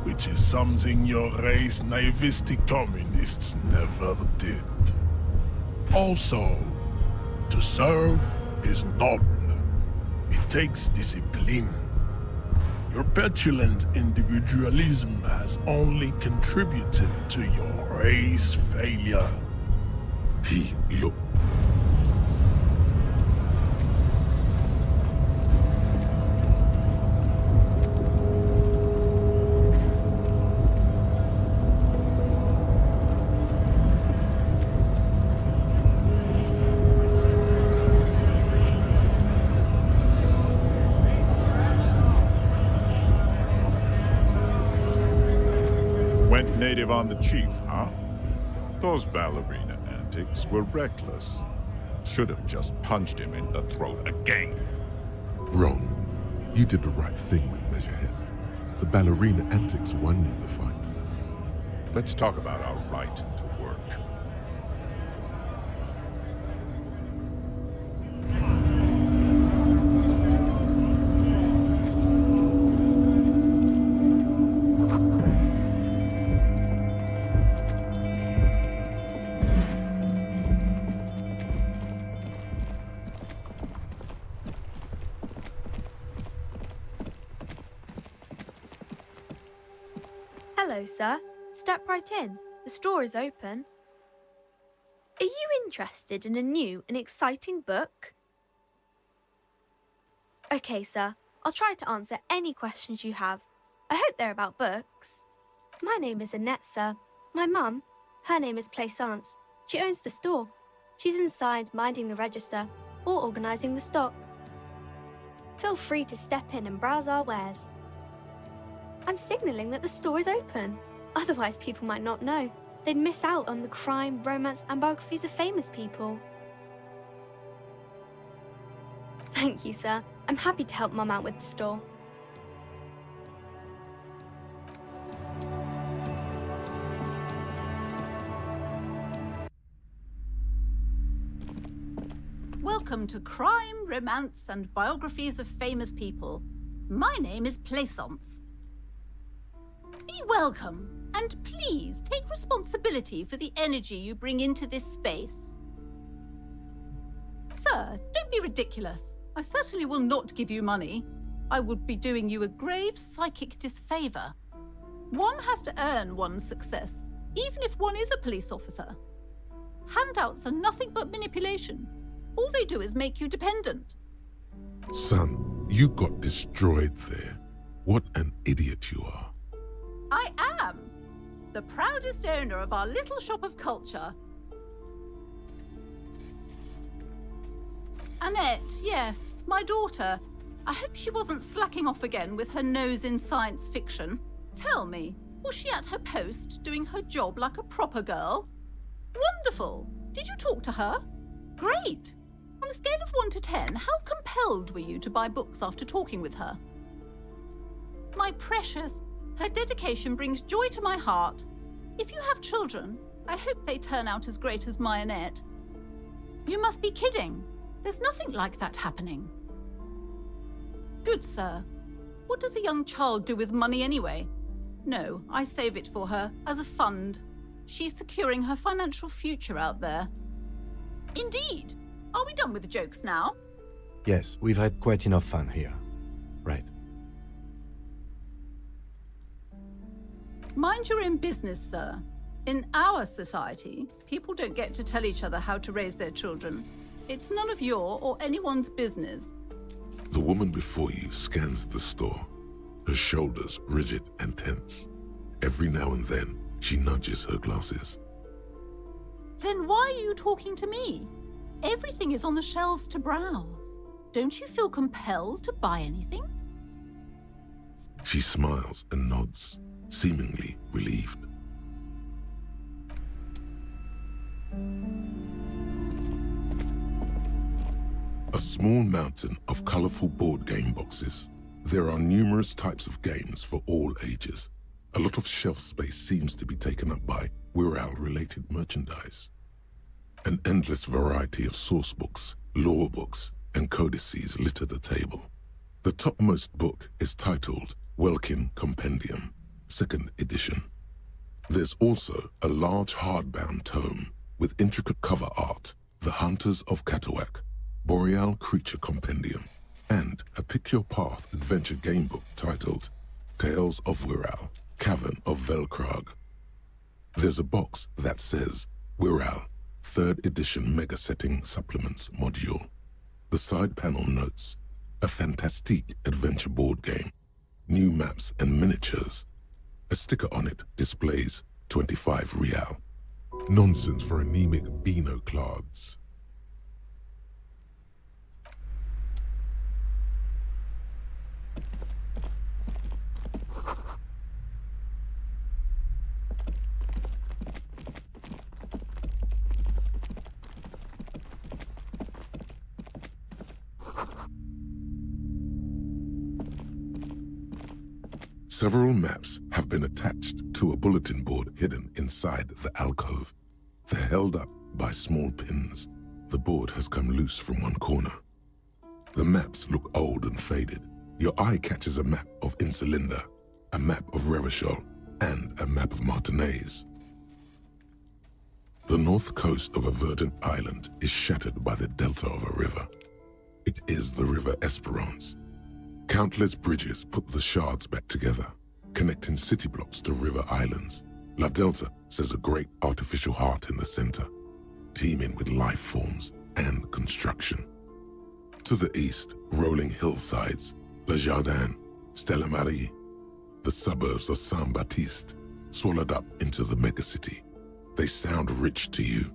which is something your race naivistic communists never did. Also, to serve is noble. It takes discipline. Your petulant individualism has only contributed to your race failure. He looked. Went native on the chief, huh? Those ballerina antics were reckless. Should have just punched him in the throat again. Wrong. You did the right thing with Measurehead. The ballerina antics won you the fight. Let's talk about our right to work. Hello, sir. Step right in. The store is open. Are you interested in a new and exciting book? Okay, sir. I'll try to answer any questions you have. I hope they're about books. My name is Annette, sir. My mum, her name is Plaisance. She owns the store. She's inside minding the register or organising the stock. Feel free to step in and browse our wares. I'm signalling that the store is open. Otherwise, people might not know. They'd miss out on the crime, romance, and biographies of famous people. Thank you, sir. I'm happy to help Mum out with the store. Welcome to Crime, Romance, and Biographies of Famous People. My name is Plaisance. Be welcome, and please take responsibility for the energy you bring into this space. Sir, don't be ridiculous. I certainly will not give you money. I would be doing you a grave psychic disfavor. One has to earn one's success, even if one is a police officer. Handouts are nothing but manipulation. All they do is make you dependent. Son, you got destroyed there. What an idiot you are. I am the proudest owner of our little shop of culture. Annette, yes, my daughter. I hope she wasn't slacking off again with her nose in science fiction. Tell me, was she at her post doing her job like a proper girl? Wonderful. Did you talk to her? Great. On a scale of 1 to 10, how compelled were you to buy books after talking with her? My precious, her dedication brings joy to my heart. If you have children, I hope they turn out as great as my Annette. You must be kidding. There's nothing like that happening. Good, sir. What does a young child do with money anyway? No, I save it for her as a fund. She's securing her financial future out there. Indeed. Are we done with the jokes now? Yes, we've had quite enough fun here. Right. Mind your own business, sir. In our society, people don't get to tell each other how to raise their children. It's none of your or anyone's business. The woman before you scans the store, her shoulders rigid and tense. Every now and then, she nudges her glasses. Then why are you talking to me? Everything is on the shelves to browse. Don't you feel compelled to buy anything? She smiles and nods, seemingly relieved. A small mountain of colorful board game boxes. There are numerous types of games for all ages. A lot of shelf space seems to be taken up by Wirral-related merchandise. An endless variety of source books, lore books, and codices litter the table. The topmost book is titled Welkin Compendium, 2nd edition. There's also a large hardbound tome with intricate cover art, The Hunters of Katawak, Boreal Creature Compendium, and a Pick Your Path adventure game book titled Tales of Wirral, Cavern of Velkrag. There's a box that says Wirral, 3rd edition Mega Setting Supplements Module. The side panel notes, a fantastique adventure board game, new maps and miniatures. A sticker on it displays 25 real. Nonsense for anemic Beano-clads. Several maps have been attached to a bulletin board hidden inside the alcove. They're held up by small pins. The board has come loose from one corner. The maps look old and faded. Your eye catches a map of Insulinda, a map of Revachol, and a map of Martinaise. The north coast of a verdant island is shattered by the delta of a river. It is the River Esperance. Countless bridges put the shards back together, connecting city blocks to river islands. La Delta says a great artificial heart in the center, teeming with life forms and construction. To the east, rolling hillsides, Le Jardin, Stella Marie, the suburbs of Saint-Baptiste, swallowed up into the megacity. They sound rich to you.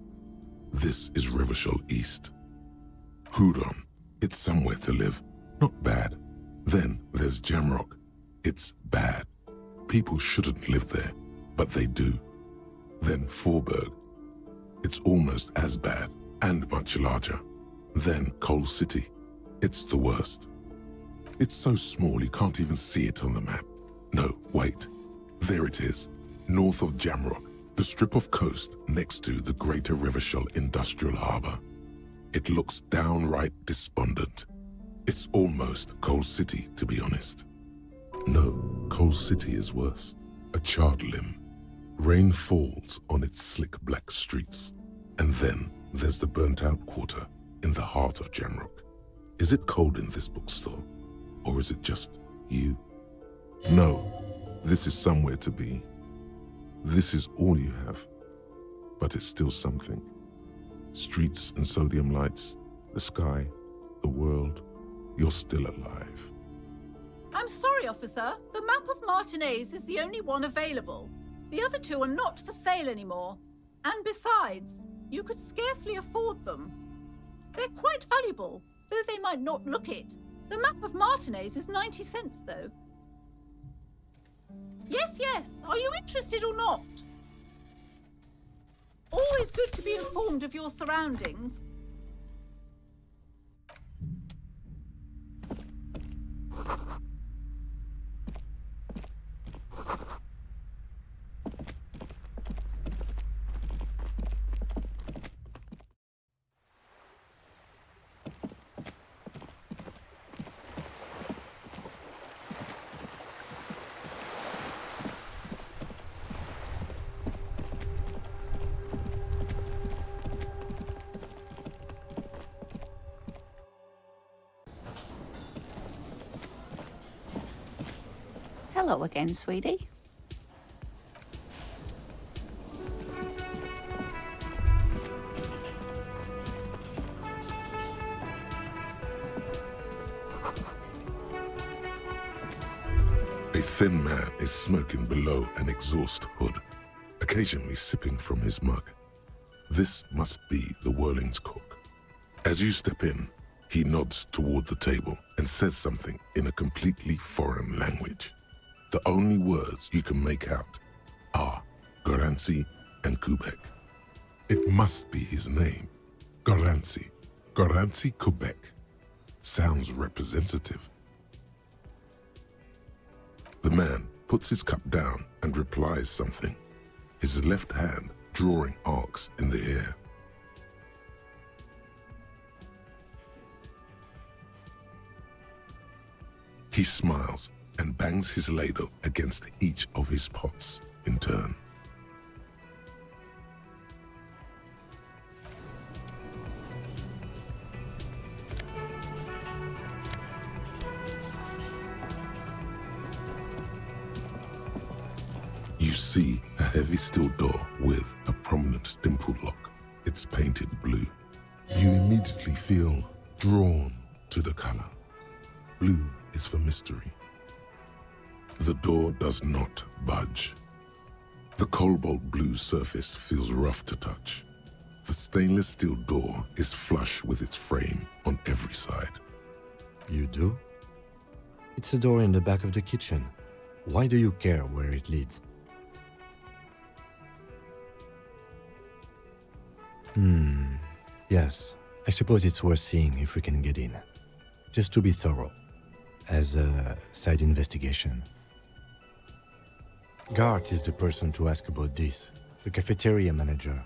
This is Revachol East. Hudon, it's somewhere to live, not bad. Then there's Jamrock. It's bad. People shouldn't live there, but they do. Then Forberg. It's almost as bad and much larger. Then Coal City. It's the worst. It's so small you can't even see it on the map. No, wait. There it is, north of Jamrock, the strip of coast next to the Greater Revachol Industrial Harbour. It looks downright despondent. It's almost Coal City, to be honest. No, Coal City is worse. A charred limb. Rain falls on its slick black streets. And then there's the burnt-out quarter in the heart of Jamrock. Is it cold in this bookstore? Or is it just you? No, this is somewhere to be. This is all you have. But it's still something. Streets and sodium lights, the sky, the world. You're still alive. I'm sorry, officer. The map of Martinaise is the only one available. The other two are not for sale anymore. And besides, you could scarcely afford them. They're quite valuable, though they might not look it. The map of Martinaise is 90 cents, though. Yes, yes. Are you interested or not? Always good to be informed of your surroundings. Hello again, sweetie. thin man is smoking below an exhaust hood, occasionally sipping from his mug. This must be the Whirling's cook. As you step in, he nods toward the table and says something in a completely foreign language. The only words you can make out are Garanci and Kubek. It must be his name, Garanci. Garanci Kubek. Sounds representative. The man puts his cup down and replies something, his left hand drawing arcs in the air. He smiles and bangs his ladle against each of his pots in turn. You see a heavy steel door with a prominent dimple lock. It's painted blue. You immediately feel drawn to the color. Blue is for mystery. The door does not budge. The cobalt blue surface feels rough to touch. The stainless steel door is flush with its frame on every side. You do? It's a door in the back of the kitchen. Why do you care where it leads? Yes. I suppose it's worth seeing if we can get in. Just to be thorough. As a side investigation. Gart is the person to ask about this. The cafeteria manager.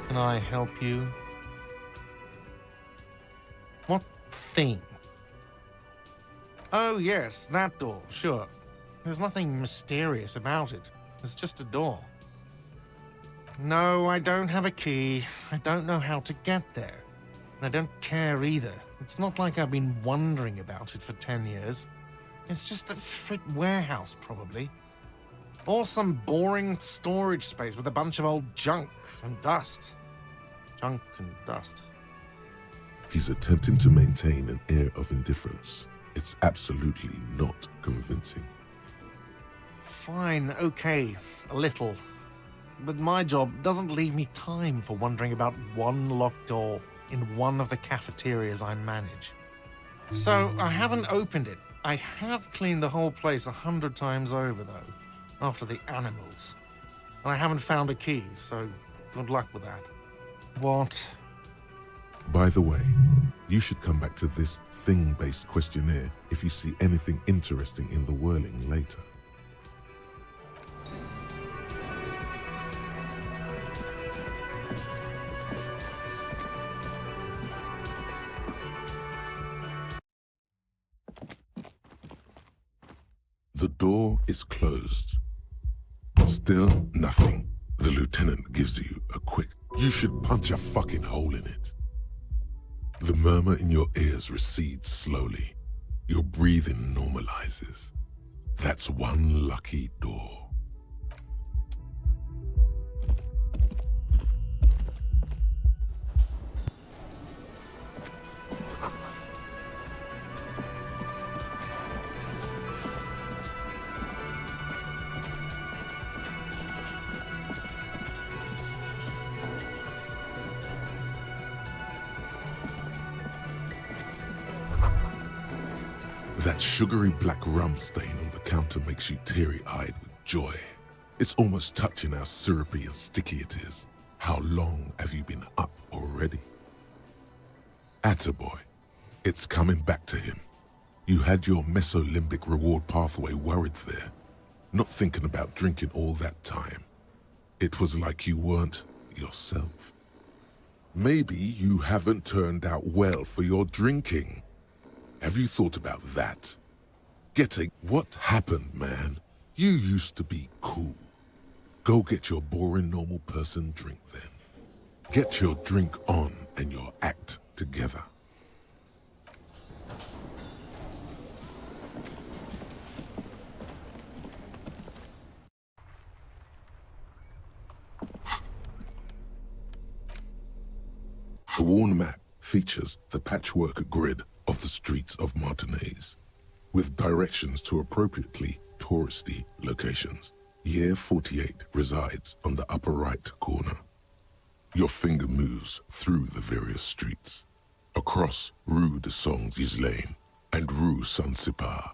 Can I help you? What thing? Oh, yes, that door, sure. There's nothing mysterious about it. It's just a door. No, I don't have a key. I don't know how to get there. And I don't care either. It's not like I've been wondering about it for 10 years. It's just a frit warehouse, probably. Or some boring storage space with a bunch of old junk and dust. Junk and dust. He's attempting to maintain an air of indifference. It's absolutely not convincing. Fine, okay, a little. But my job doesn't leave me time for wondering about one locked door in one of the cafeterias I manage. So I haven't opened it. I have cleaned the whole place 100 times over, though, after the animals. And I haven't found a key, so good luck with that. What? By the way, you should come back to this thing-based questionnaire if you see anything interesting in the Whirling later. The door is closed. Still nothing. The lieutenant gives you a quick, you should punch a fucking hole in it. The murmur in your ears recedes slowly. Your breathing normalizes. That's one lucky door. That sugary black rum stain on the counter makes you teary-eyed with joy. It's almost touching how syrupy and sticky it is. How long have you been up already? Attaboy. It's coming back to him. You had your mesolimbic reward pathway worried there, not thinking about drinking all that time. It was like you weren't yourself. Maybe you haven't turned out well for your drinking. Have you thought about that? What happened, man? You used to be cool. Go get your boring normal person drink then. Get your drink on and your act together. worn map features the patchwork grid of the streets of Martinez, with directions to appropriately touristy locations. Year 48 resides on the upper right corner. Your finger moves through the various streets, across Rue de Saint-Ghislain and Rue Saint-Sipar,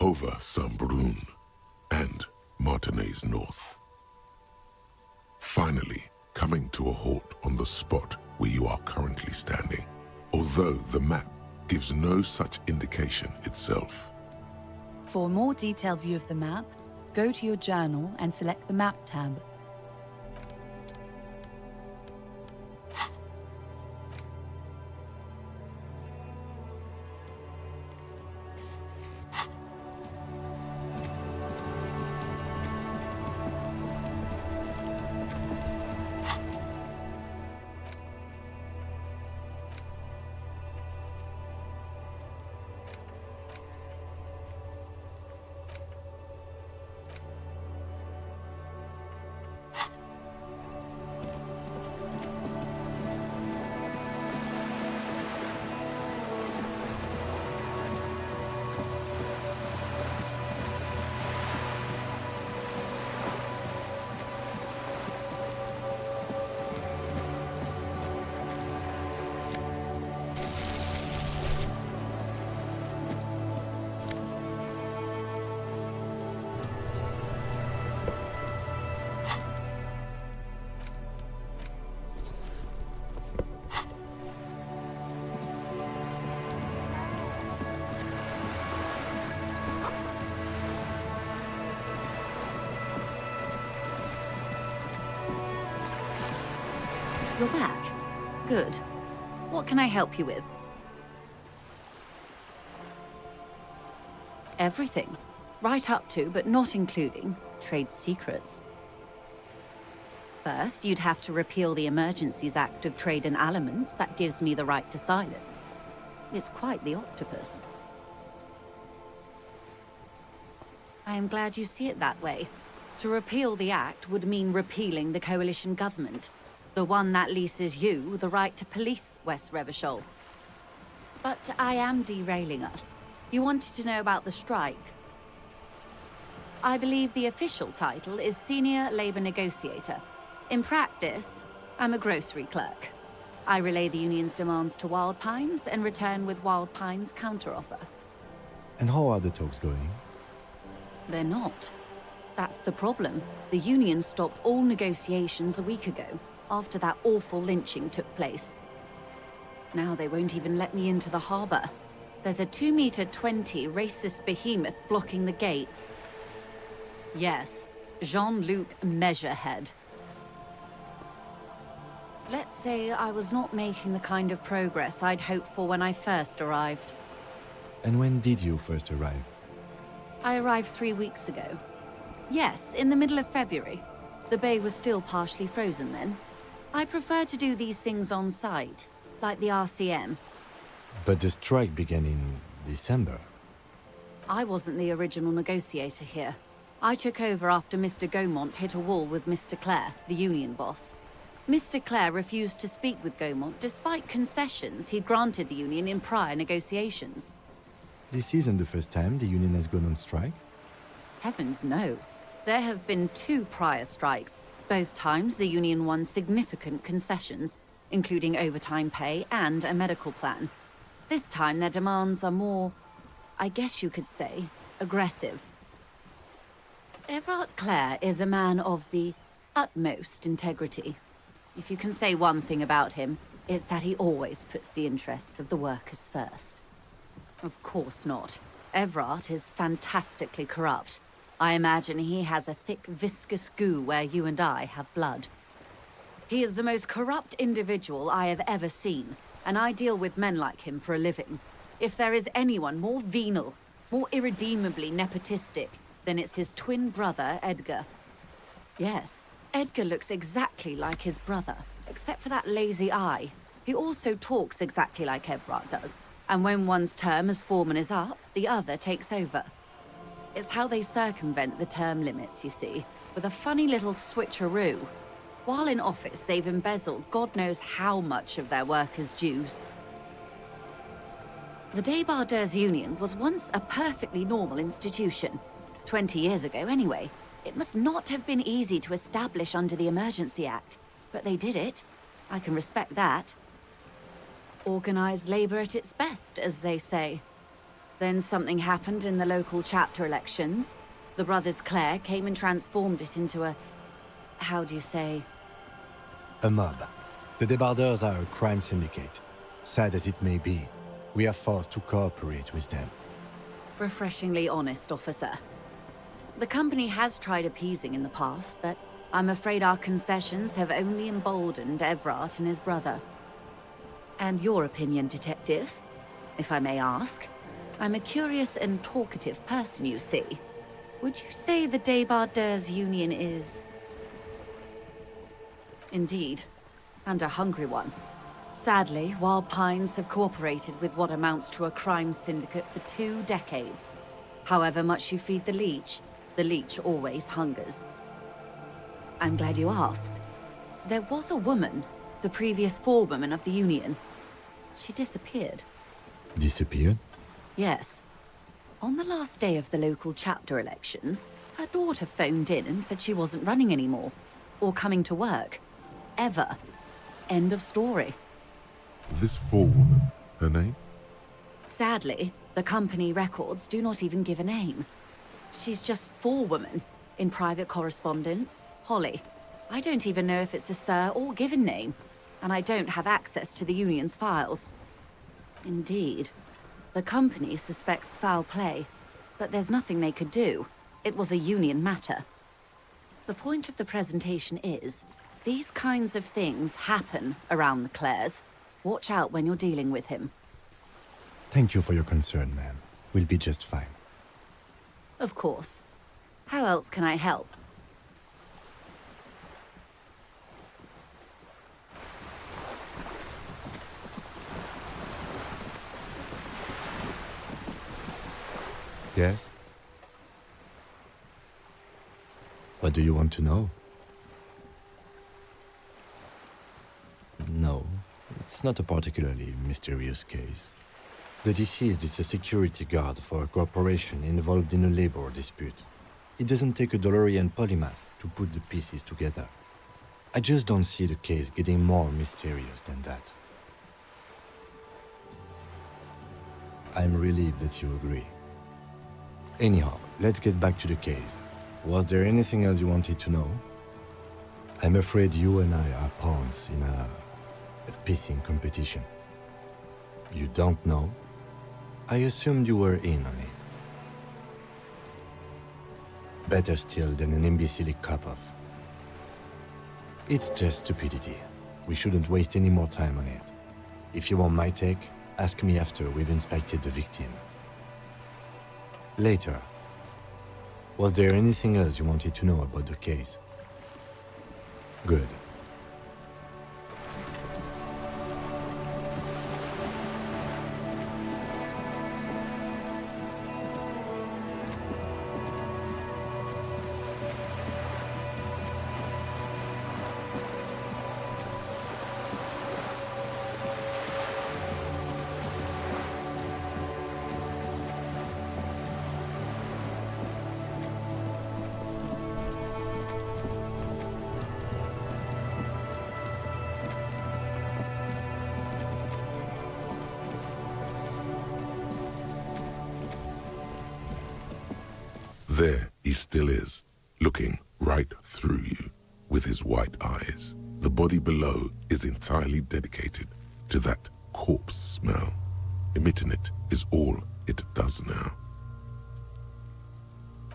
over Saint-Brun and Martinez North. Finally, coming to a halt on the spot where you are currently standing, although the map gives no such indication itself. For a more detailed view of the map, go to your journal and select the Map tab. You're back. Good. What can I help you with? Everything. Right up to, but not including, trade secrets. First, you'd have to repeal the Emergencies Act of Trade in Aliments that gives me the right to silence. It's quite the octopus. I am glad you see it that way. To repeal the act would mean repealing the coalition government. The one that leases you the right to police West Revachol. But I am derailing us. You wanted to know about the strike. I believe the official title is Senior Labor Negotiator. In practice, I'm a grocery clerk. I relay the union's demands to Wild Pines and return with Wild Pines' counteroffer. And how are the talks going? They're not. That's the problem. The union stopped all negotiations a week ago, after that awful lynching took place. Now they won't even let me into the harbor. There's a 2-meter-20 racist behemoth blocking the gates. Yes, Jean-Luc Measurehead. Let's say I was not making the kind of progress I'd hoped for when I first arrived. And when did you first arrive? I arrived 3 weeks ago. Yes, in the middle of February. The bay was still partially frozen then. I prefer to do these things on site, like the RCM. But the strike began in December. I wasn't the original negotiator here. I took over after Mr. Gaumont hit a wall with Mr. Clare, the union boss. Mr. Clare refused to speak with Gaumont despite concessions he'd granted the union in prior negotiations. This isn't the first time the union has gone on strike? Heavens no. There have been 2 prior strikes. Both times the union won significant concessions, including overtime pay and a medical plan. This time their demands are more, I guess you could say, aggressive. Everard Clare is a man of the utmost integrity. If you can say one thing about him, it's that he always puts the interests of the workers first. Of course not. Everard is fantastically corrupt. I imagine he has a thick, viscous goo where you and I have blood. He is the most corrupt individual I have ever seen, and I deal with men like him for a living. If there is anyone more venal, more irredeemably nepotistic, then it's his twin brother, Edgar. Yes, Edgar looks exactly like his brother, except for that lazy eye. He also talks exactly like Everard does, and when one's term as foreman is up, the other takes over. It's how they circumvent the term limits, you see, with a funny little switcheroo. While in office, they've embezzled God knows how much of their workers' dues. The Débardeurs Union was once a perfectly normal institution. 20 years ago, anyway. It must not have been easy to establish under the Emergency Act, but they did it. I can respect that. Organized labor at its best, as they say. Then something happened in the local chapter elections. The brothers Clare came and transformed it into a... how do you say? A mob. The Débardeurs are a crime syndicate. Sad as it may be, we are forced to cooperate with them. Refreshingly honest, officer. The company has tried appeasing in the past, but I'm afraid our concessions have only emboldened Evrat and his brother. And your opinion, detective, if I may ask? I'm a curious and talkative person, you see. Would you say the Débardeurs Union is... Indeed, and a hungry one. Sadly, Wild Pines have cooperated with what amounts to a crime syndicate for 2 decades. However much you feed the leech always hungers. I'm glad you asked. There was a woman, the previous forewoman of the Union. She disappeared. Disappeared? Yes. On the last day of the local chapter elections, her daughter phoned in and said she wasn't running anymore, or coming to work. Ever. End of story. This forewoman, her name? Sadly, the company records do not even give a name. She's just forewoman in private correspondence, Holly. I don't even know if it's a sir or given name, and I don't have access to the Union's files. Indeed. The company suspects foul play, but there's nothing they could do. It was a Union matter. The point of the presentation is, these kinds of things happen around the Clares. Watch out when you're dealing with him. Thank you for your concern, ma'am. We'll be just fine. Of course. How else can I help? Yes? What do you want to know? No, it's not a particularly mysterious case. The deceased is a security guard for a corporation involved in a labor dispute. It doesn't take a DeLorean polymath to put the pieces together. I just don't see the case getting more mysterious than that. I'm relieved that you agree. Anyhow, let's get back to the case. Was there anything else you wanted to know? I'm afraid you and I are pawns in a pissing competition. You don't know? I assumed you were in on it. Better still than an imbecilic cop-off. It's just stupidity. We shouldn't waste any more time on it. If you want my take, ask me after we've inspected the victim. Later. Was there anything else you wanted to know about the case? Good. There he still is, looking right through you with his white eyes. The body below is entirely dedicated to that corpse smell. Emitting it is all it does now.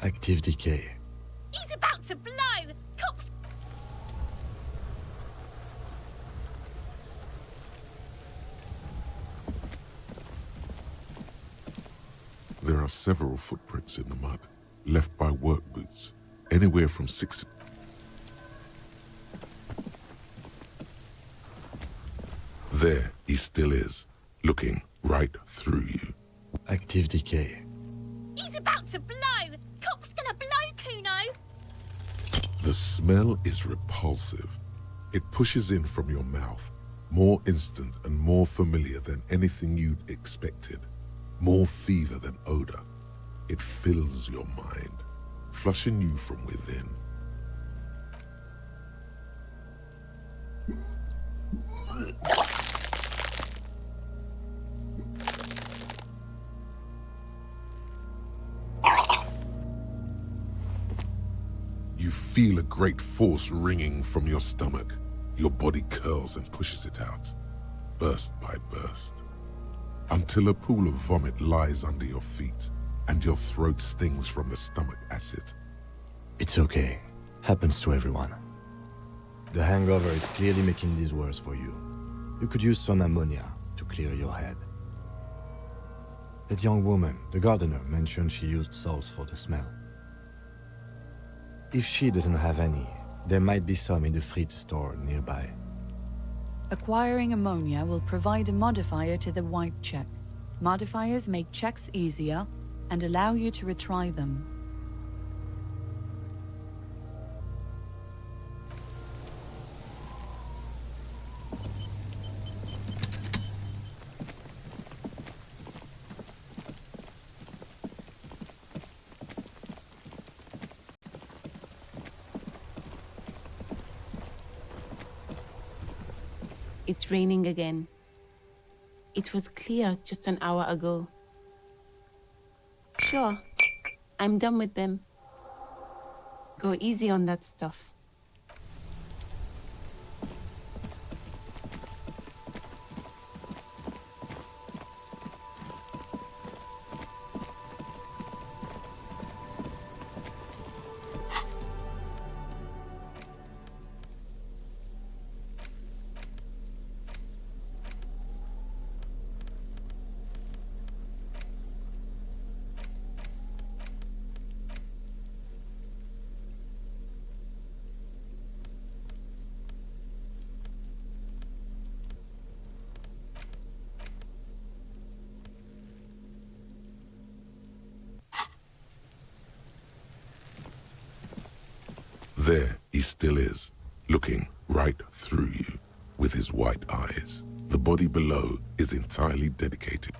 Active decay. He's about to blow! Cops! There are several footprints in the mud, left by work boots, anywhere from 6... There he still is, looking right through you. Active decay. He's about to blow! Cop's gonna blow, Kuno! The smell is repulsive, It pushes in from your mouth, more instant and more familiar than anything you'd expected, more fever than odor. It fills your mind, flushing you from within. You feel a great force ringing from your stomach. Your body curls and pushes it out, burst by burst, until a pool of vomit lies under your feet and your throat stings from the stomach acid. It's okay. Happens to everyone. The hangover is clearly making this worse for you. You could use some ammonia to clear your head. That young woman, the gardener, mentioned she used salts for the smell. If she doesn't have any, there might be some in the fridge store nearby. Acquiring ammonia will provide a modifier to the white check. Modifiers make checks easier and allow you to retry them. It's raining again. It was clear just an hour ago. Sure, I'm done with them. Go easy on that stuff. There he still is, looking right through you with his white eyes. The body below is entirely dedicated.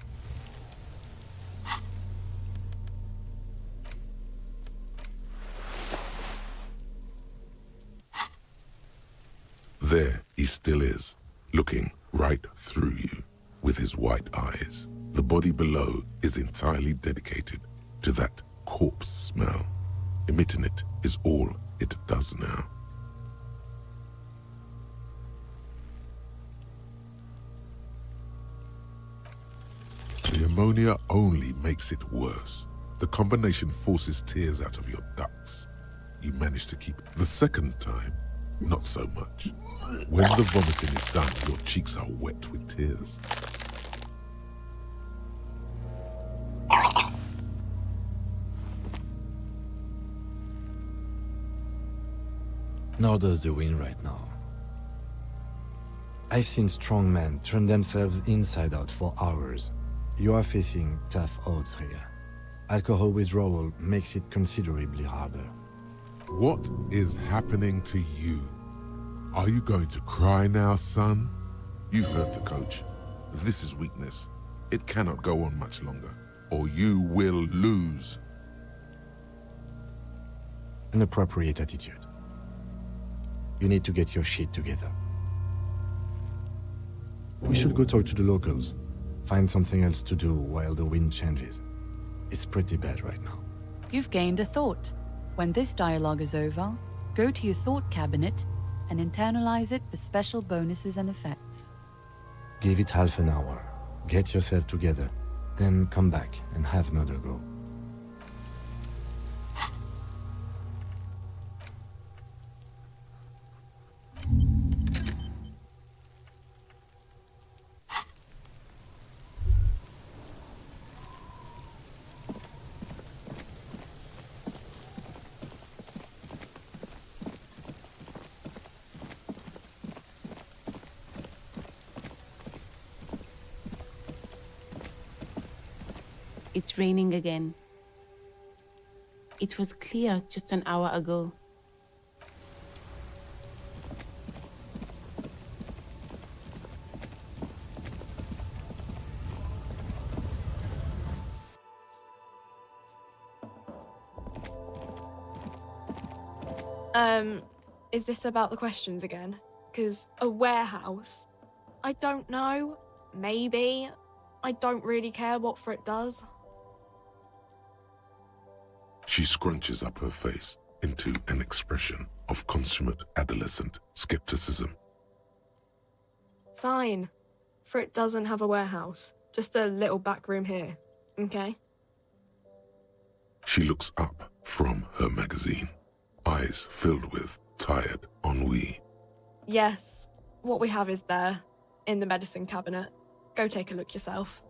There he still is, looking right through you with his white eyes. The body below is entirely dedicated to that corpse smell. Emitting it is all it does now. The ammonia only makes it worse. The combination forces tears out of your ducts. You manage to keep it. The second time, not so much. When the vomiting is done, your cheeks are wet with tears. Nor does the wind right now. I've seen strong men turn themselves inside out for hours. You are facing tough odds here. Alcohol withdrawal makes it considerably harder. What is happening to you? Are you going to cry now, son? You heard the coach. This is weakness. It cannot go on much longer, or you will lose. An appropriate attitude. You need to get your shit together. We should go talk to the locals. Find something else to do while the wind changes. It's pretty bad right now. You've gained a thought. When this dialogue is over, go to your thought cabinet and internalize it for special bonuses and effects. Give it half an hour. Get yourself together. Then come back and have another go. It's raining again. It was clear just an hour ago. Is this about the questions again? Because a warehouse? I don't know. Maybe. I don't really care what Frit does. She scrunches up her face into an expression of consummate adolescent skepticism. Fine. Frit doesn't have a warehouse. Just a little back room here. Okay? She looks up from her magazine, eyes filled with tired ennui. Yes. What we have is there, in the medicine cabinet. Go take a look yourself.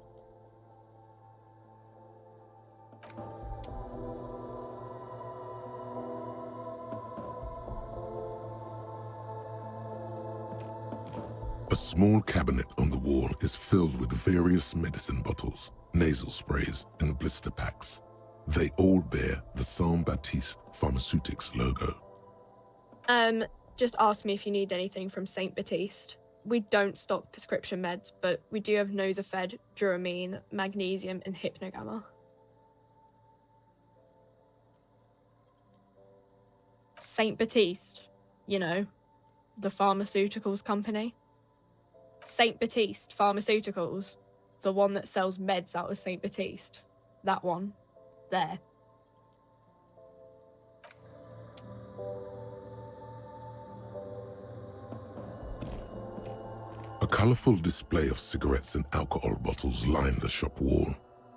A small cabinet on the wall is filled with various medicine bottles, nasal sprays, and blister packs. They all bear the Saint-Baptiste Pharmaceutics logo. Just ask me if you need anything from Saint Baptiste. We don't stock prescription meds, but we do have Nosafed, Duramine, Magnesium, and Hypnogamma. Saint Baptiste, you know, the pharmaceuticals company. Saint Baptiste Pharmaceuticals, the one that sells meds out of Saint Baptiste. That one. There. A colourful display of cigarettes and alcohol bottles line the shop wall,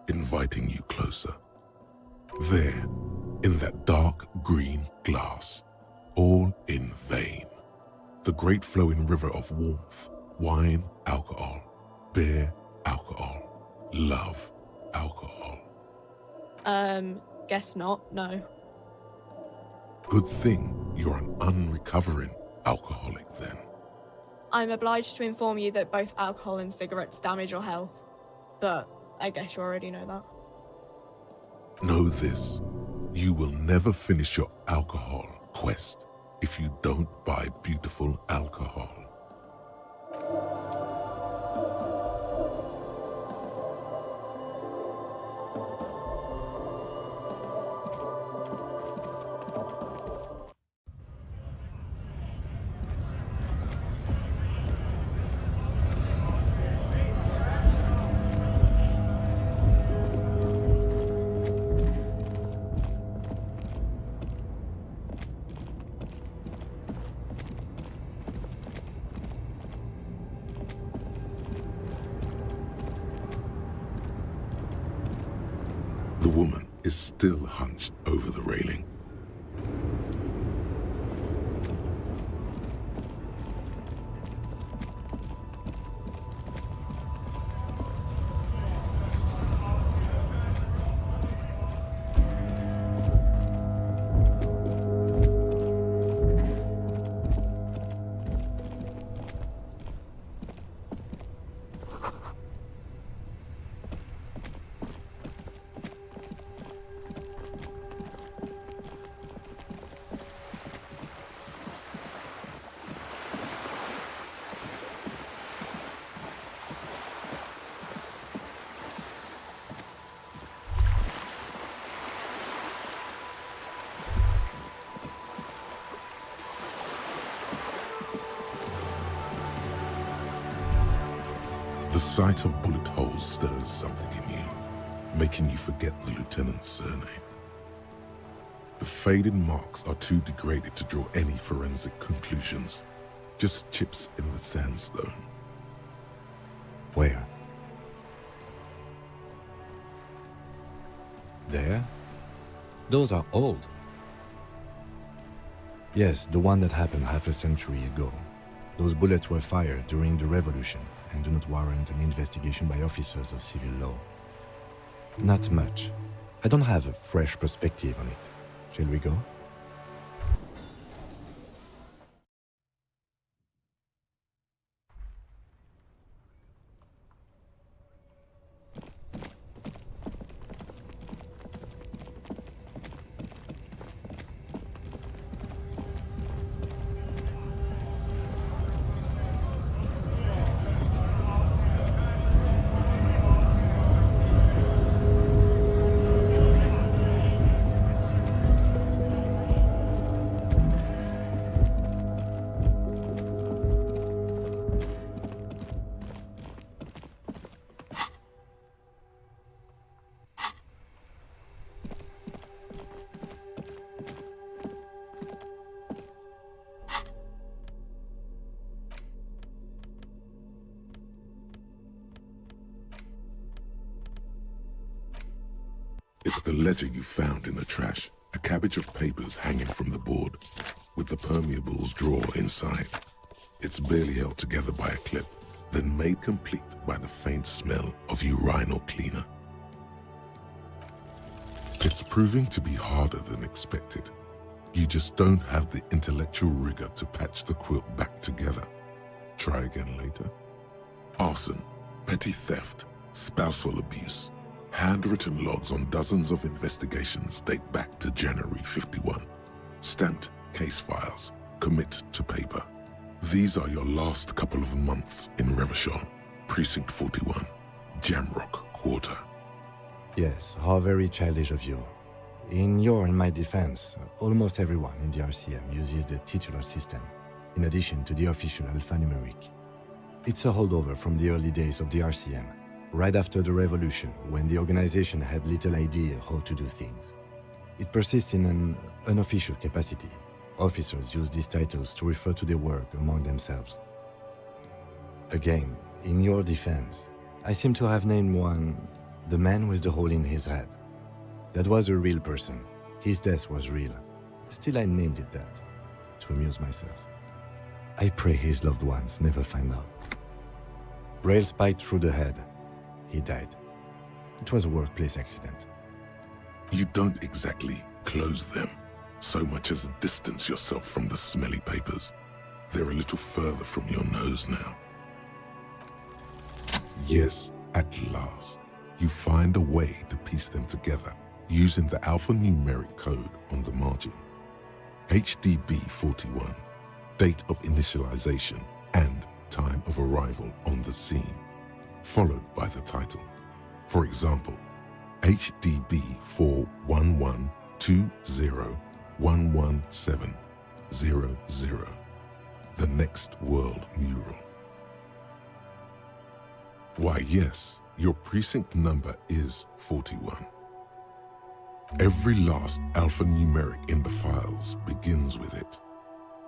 inviting you closer. There, in that dark green glass, all in vain, the great flowing river of warmth, wine, alcohol, beer, alcohol, love, alcohol. Guess not, no. Good thing you're an unrecovering alcoholic then. I'm obliged to inform you that both alcohol and cigarettes damage your health, but I guess you already know that. Know this, you will never finish your alcohol quest if you don't buy beautiful alcohol. The woman is still hunched over the railing. The sight of bullet holes stirs something in you, making you forget the lieutenant's surname. The faded marks are too degraded to draw any forensic conclusions, just chips in the sandstone. Where? There? Those are old. Yes, the one that happened half a century ago. Those bullets were fired during the revolution and do not warrant an investigation by officers of civil law. Not much. I don't have a fresh perspective on it. Shall we go? the ledger you found in the trash, a cabbage of papers hanging from the board, with the permeables drawer inside. It's barely held together by a clip, then made complete by the faint smell of urinal cleaner. It's proving to be harder than expected. You just don't have the intellectual rigor to patch the quilt back together. Try again later. Arson, petty theft, spousal abuse. Handwritten logs on dozens of investigations date back to January 51. Stamped case files, commit to paper. These are your last couple of months in Revachol, Precinct 41, Jamrock Quarter. Yes, how very childish of you. In your and my defense, almost everyone in the RCM uses the titular system, in addition to the official alphanumeric. It's a holdover from the early days of the RCM, right after the revolution, when the organization had little idea how to do things. It persists in an unofficial capacity. Officers use these titles to refer to their work among themselves. Again, in your defense, I seem to have named one, the man with the hole in his head. That was a real person. His death was real. Still, I named it that, to amuse myself. I pray his loved ones never find out. Rail spiked through the head. He died. It was a workplace accident. You don't exactly close them, so much as distance yourself from the smelly papers. They're a little further from your nose now. Yes, at last, you find a way to piece them together using the alphanumeric code on the margin. HDB 41, date of initialization and time of arrival on the scene, followed by the title. For example, HDB 41120111700, the Next World Mural. Why, yes, your precinct number is 41. Every last alphanumeric in the files begins with it,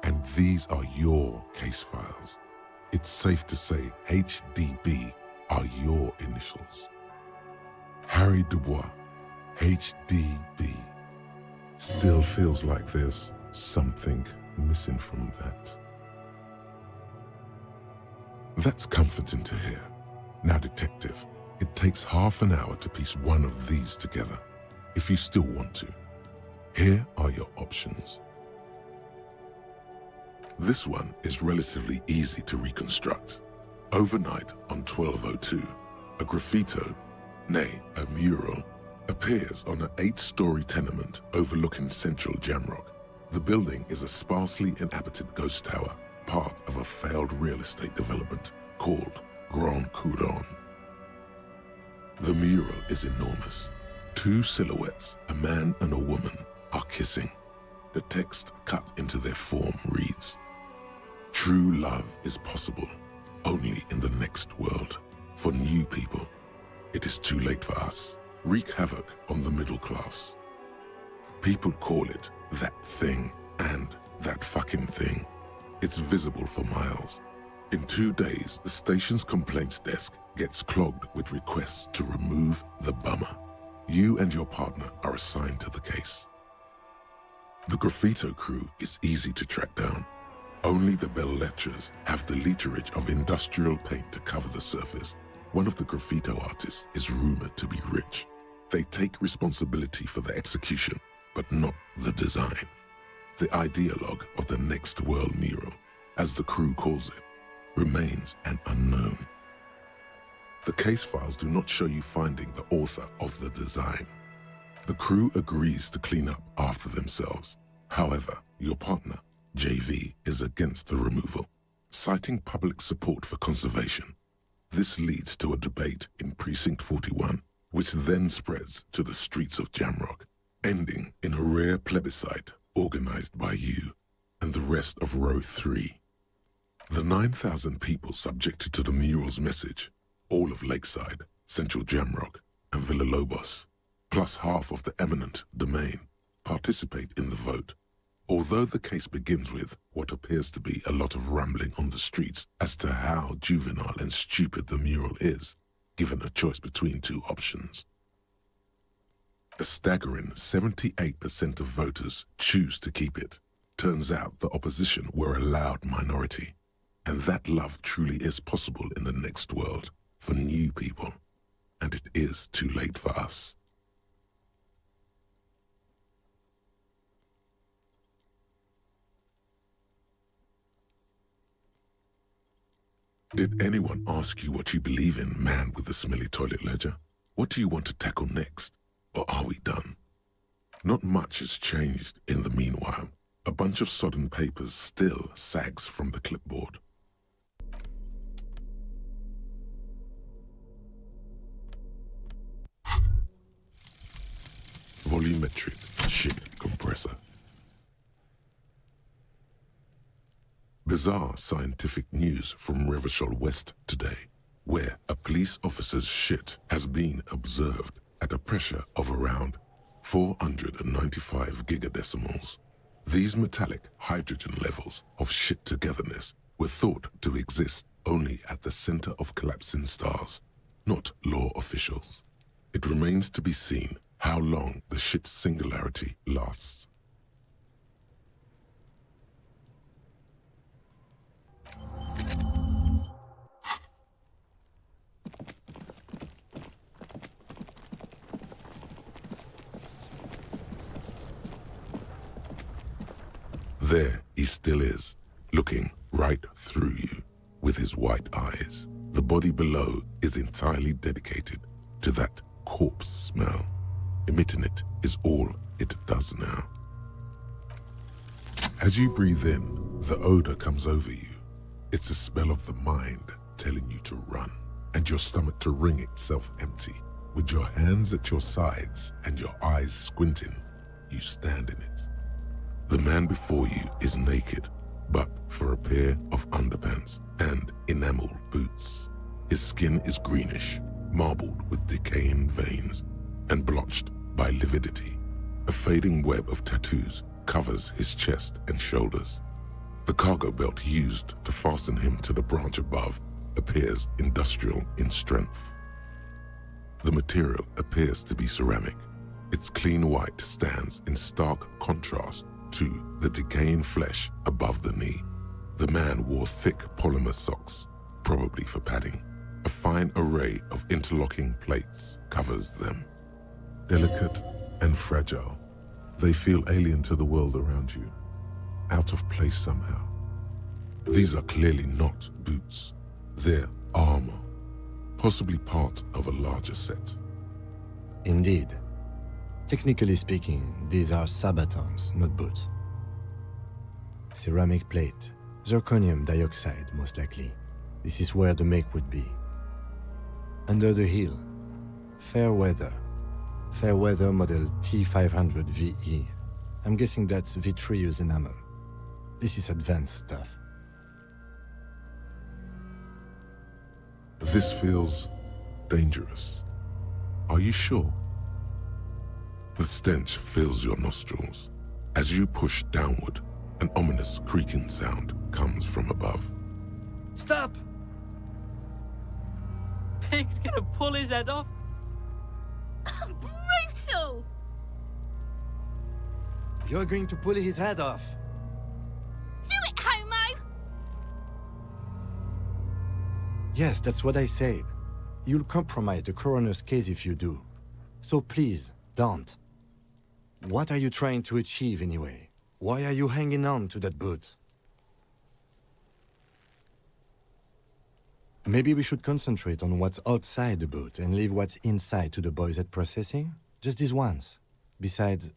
and these are your case files. It's safe to say HDB are your initials. Harry Dubois, HDB. Still feels like there's something missing from that. That's comforting to hear. Now, detective, it takes half an hour to piece one of these together, if you still want to. Here are your options. This one is relatively easy to reconstruct. Overnight on 1202, a graffito, nay, a mural, appears on an 8-story tenement overlooking central Jamrock. The building is a sparsely inhabited ghost tower, part of a failed real estate development called Grand Couronne. The mural is enormous. 2 silhouettes, a man and a woman, are kissing. The text cut into their form reads, "True love is possible only in the next world. For new people, it is too late for us. Wreak havoc on the middle class." People call it that thing and that fucking thing. It's visible for miles. In 2 days, the station's complaints desk gets clogged with requests to remove the bummer. You and your partner are assigned to the case. The graffito crew is easy to track down. Only the bell lettrers have the literage of industrial paint to cover the surface. One of the graffito artists is rumored to be rich. They take responsibility for the execution, but not the design. The ideologue of the Next World mural, as the crew calls it, remains an unknown. The case files do not show you finding the author of the design. The crew agrees to clean up after themselves. However, your partner, JV, is against the removal, citing public support for conservation. This leads to a debate in Precinct 41, which then spreads to the streets of Jamrock, ending in a rare plebiscite organized by you and the rest of Row 3. The 9,000 people subjected to the mural's message, all of Lakeside, Central Jamrock, and Villalobos, plus half of the eminent domain, participate in the vote. Although the case begins with what appears to be a lot of rambling on the streets as to how juvenile and stupid the mural is, given a choice between 2 options. A staggering 78% of voters choose to keep it. Turns out the opposition were a loud minority. And that love truly is possible in the next world for new people. And it is too late for us. Did anyone ask you what you believe in, man with the smelly toilet ledger? What do you want to tackle next? Or are we done? Not much has changed in the meanwhile. A bunch of sodden papers still sags from the clipboard. Volumetric ship compressor. Bizarre scientific news from Revachol West today, where a police officer's shit has been observed at a pressure of around 495 gigadecimals. These metallic hydrogen levels of shit togetherness were thought to exist only at the center of collapsing stars, not law officials. It remains to be seen how long the shit singularity lasts. There he still is, looking right through you with his white eyes. The body below is entirely dedicated to that corpse smell. Emitting it is all it does now. As you breathe in, the odor comes over you. It's a smell of the mind telling you to run, and your stomach to wring itself empty. With your hands at your sides and your eyes squinting, you stand in it. The man before you is naked, but for a pair of underpants and enameled boots. His skin is greenish, marbled with decaying veins, and blotched by lividity. A fading web of tattoos covers his chest and shoulders. The cargo belt used to fasten him to the branch above appears industrial in strength. The material appears to be ceramic. Its clean white stands in stark contrast to the decaying flesh above the knee. The man wore thick polymer socks, probably for padding. A fine array of interlocking plates covers them. Delicate and fragile, they feel alien to the world around you, out of place somehow. These are clearly not boots. They're armor, possibly part of a larger set. Indeed. Technically speaking, these are sabatons, not boots. Ceramic plate, zirconium dioxide, most likely. This is where the make would be. Under the heel, fair weather model T500 VE. I'm guessing that's vitreous enamel. This is advanced stuff. This feels dangerous. Are you sure? The stench fills your nostrils. As you push downward, an ominous creaking sound comes from above. Stop! Pig's gonna pull his head off. Brutal! You're going to pull his head off. Do it, homo! Yes, that's what I said. You'll compromise the coroner's case if you do. So please, don't. What are you trying to achieve anyway? Why are you hanging on to that boot? Maybe we should concentrate on what's outside the boot and leave what's inside to the boys at processing? Just this once. Besides,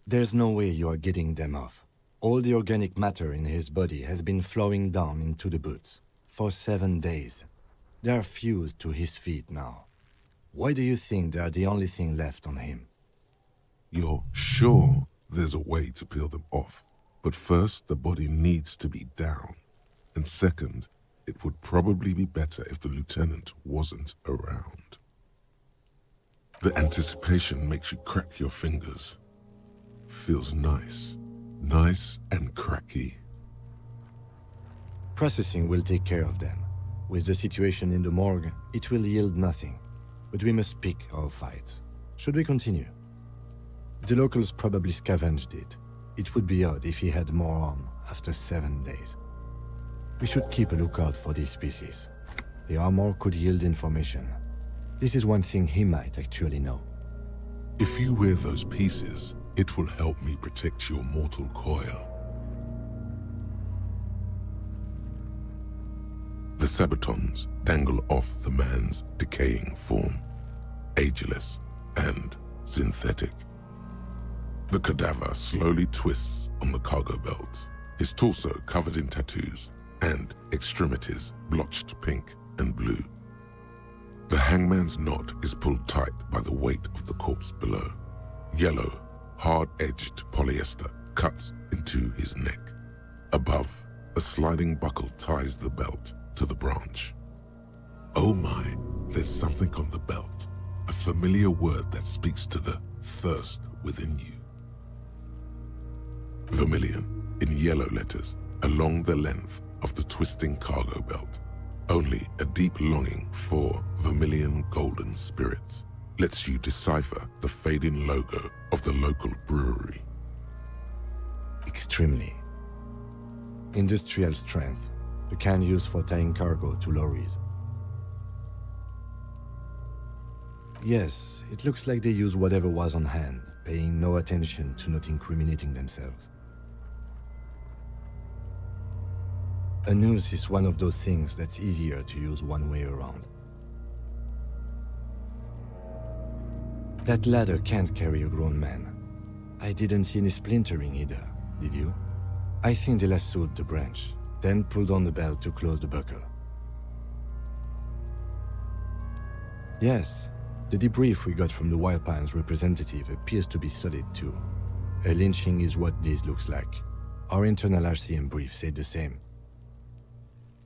there's no way you are getting them off. All the organic matter in his body has been flowing down into the boots for 7 days. They are fused to his feet now. Why do you think they are the only thing left on him? You're sure there's a way to peel them off, but first the body needs to be down. And second, it would probably be better if the lieutenant wasn't around. The anticipation makes you crack your fingers. Feels nice. Nice and cracky. Processing will take care of them. With the situation in the morgue, it will yield nothing. But we must pick our fights. Should we continue? The locals probably scavenged it. It would be odd if he had more on after 7 days. We should keep a lookout for these species. The armor could yield information. This is one thing he might actually know. If you wear those pieces, it will help me protect your mortal coil. The sabatons dangle off the man's decaying form, ageless and synthetic. The cadaver slowly twists on the cargo belt, his torso covered in tattoos and extremities blotched pink and blue. The hangman's knot is pulled tight by the weight of the corpse below. Yellow, hard-edged polyester cuts into his neck. Above, a sliding buckle ties the belt to the branch. Oh my, there's something on the belt. A familiar word that speaks to the thirst within you. Vermilion, in yellow letters, along the length of the twisting cargo belt. Only a deep longing for vermilion golden spirits lets you decipher the fading logo of the local brewery. Extremely. Industrial strength, the kind used for tying cargo to lorries. Yes, it looks like they use whatever was on hand, paying no attention to not incriminating themselves. A noose is one of those things that's easier to use one way around. That ladder can't carry a grown man. I didn't see any splintering either, did you? I think they lassoed the branch, then pulled on the belt to close the buckle. Yes, the debrief we got from the Wild Pines representative appears to be solid too. A lynching is what this looks like. Our internal RCM brief said the same.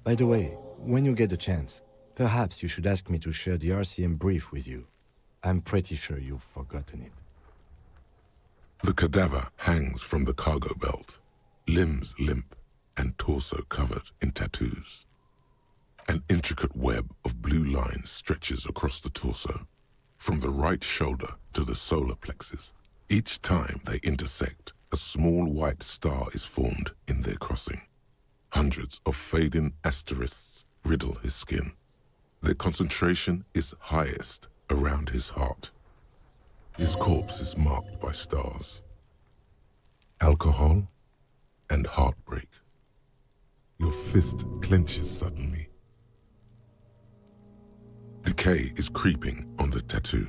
By the way, when you get the chance, perhaps you should ask me to share the RCM brief with you. I'm pretty sure you've forgotten it. The cadaver hangs from the cargo belt, limbs limp and torso covered in tattoos. An intricate web of blue lines stretches across the torso, from the right shoulder to the solar plexus. Each time they intersect, a small white star is formed in their crossing. Hundreds of fading asterisks riddle his skin. Their concentration is highest around his heart. His corpse is marked by stars. Alcohol and heartbreak. Your fist clenches suddenly. Decay is creeping on the tattoo.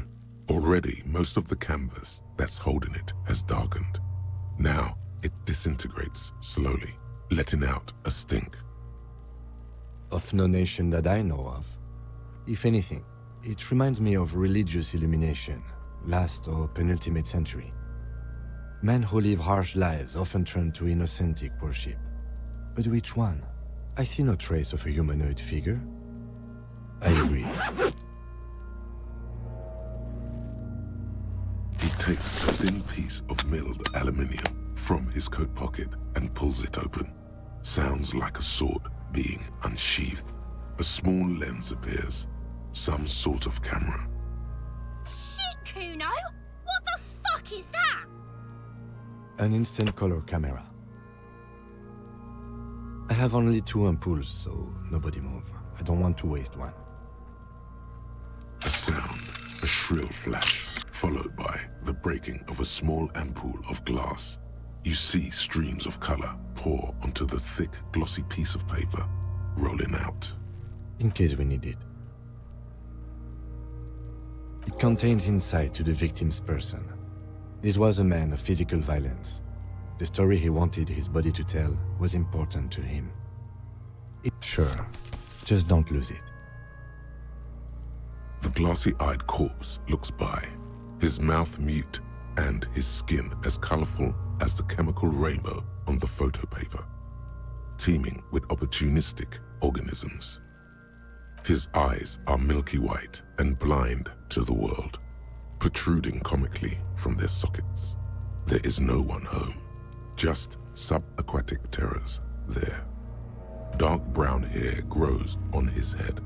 Already, most of the canvas that's holding it has darkened. Now, it disintegrates slowly, letting out a stink. Of no nation that I know of. If anything, it reminds me of religious illumination, last or penultimate century. Men who live harsh lives often turn to innocentic worship. But which one? I see no trace of a humanoid figure. I agree. He takes a thin piece of milled aluminium from his coat pocket and pulls it open. Sounds like a sword being unsheathed. A small lens appears, some sort of camera. Shit, Kuno! What the fuck is that? An instant color camera. I have only 2 ampoules, so nobody move. I don't want to waste one. A sound, a shrill flash, followed by the breaking of a small ampoule of glass. You see streams of color pour onto the thick, glossy piece of paper, rolling out. In case we need it. It contains insight to the victim's person. This was a man of physical violence. The story he wanted his body to tell was important to him. Sure, just don't lose it. The glassy-eyed corpse looks by, his mouth mute and his skin as colorful as the chemical rainbow on the photo paper, teeming with opportunistic organisms. His eyes are milky white and blind to the world, protruding comically from their sockets. There is no one home, just subaquatic terrors there. Dark brown hair grows on his head.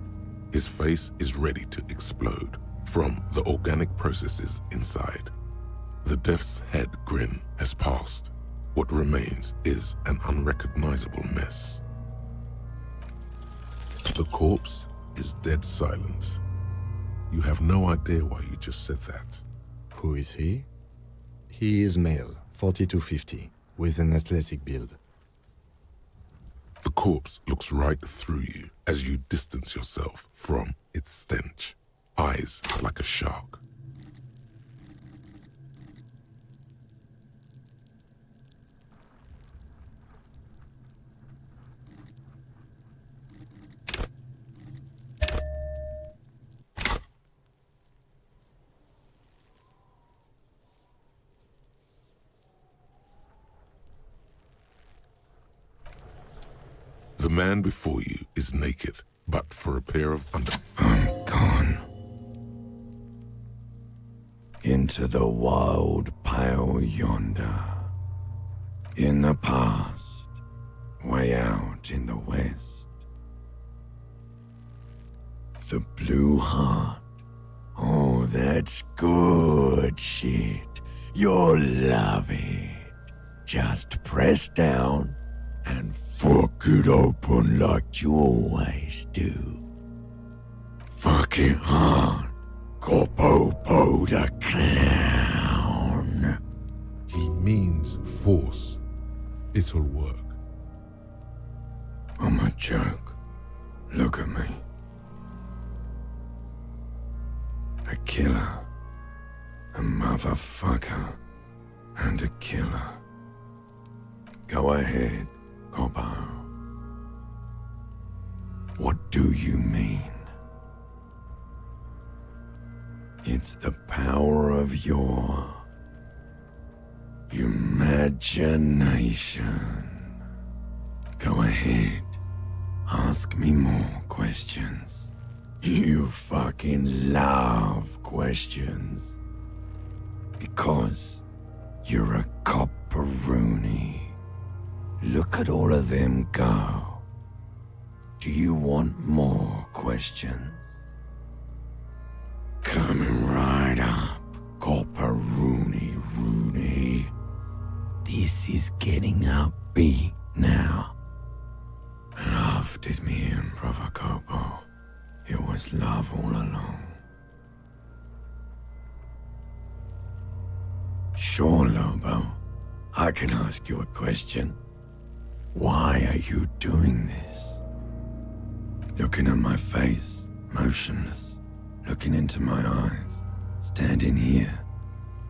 His face is ready to explode, from the organic processes inside. The death's head grin has passed. What remains is an unrecognizable mess. The corpse is dead silent. You have no idea why you just said that. Who is he? He is male, 40 to 50, with an athletic build. The corpse looks right through you as you distance yourself from its stench. Eyes like a shark. The man before you is naked, but for a pair of I'm gone. Into the wild pale yonder. In the past, way out in the west. The blue heart. Oh, that's good shit. You'll love it. Just press down and fuck it open like you always do. Fuck it hard. Copopo the clown. He means force. It'll work. I'm a joke. Look at me. A killer. A motherfucker. And a killer. Go ahead, Copo. What do you mean? It's the power of your imagination. Go ahead. Ask me more questions. You fucking love questions. Because you're a copperoonie. Look at all of them go. Do you want more questions? Coming right up, copperoonie Rooney. This is getting upbeat now. Love did me in, Brother Copo. It was love all along. Sure, Lobo. I can ask you a question. Why are you doing this? Looking at my face, motionless, looking into my eyes, standing here.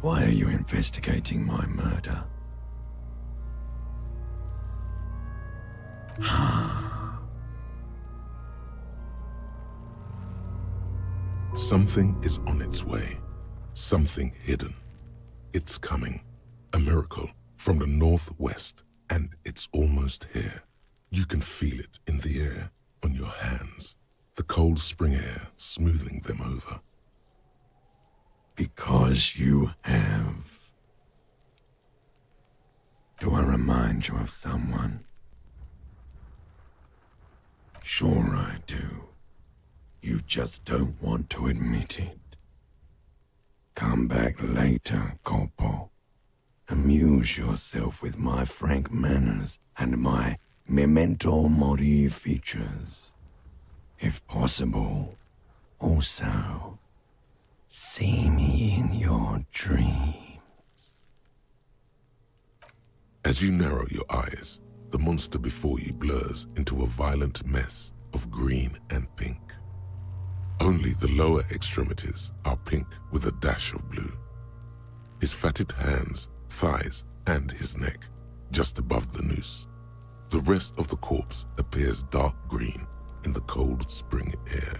Why are you investigating my murder? Something is on its way. Something hidden. It's coming. A miracle from the northwest, and it's almost here. You can feel it in the air, on your hands. The cold spring air smoothing them over. Because you have. Do I remind you of someone? Sure I do. You just don't want to admit it. Come back later, Corpo. Amuse yourself with my frank manners and my memento mori features. If possible, also, see me in your dreams. As you narrow your eyes, the monster before you blurs into a violent mess of green and pink. Only the lower extremities are pink with a dash of blue. His fatted hands, thighs, and his neck, just above the noose. The rest of the corpse appears dark green in the cold spring air.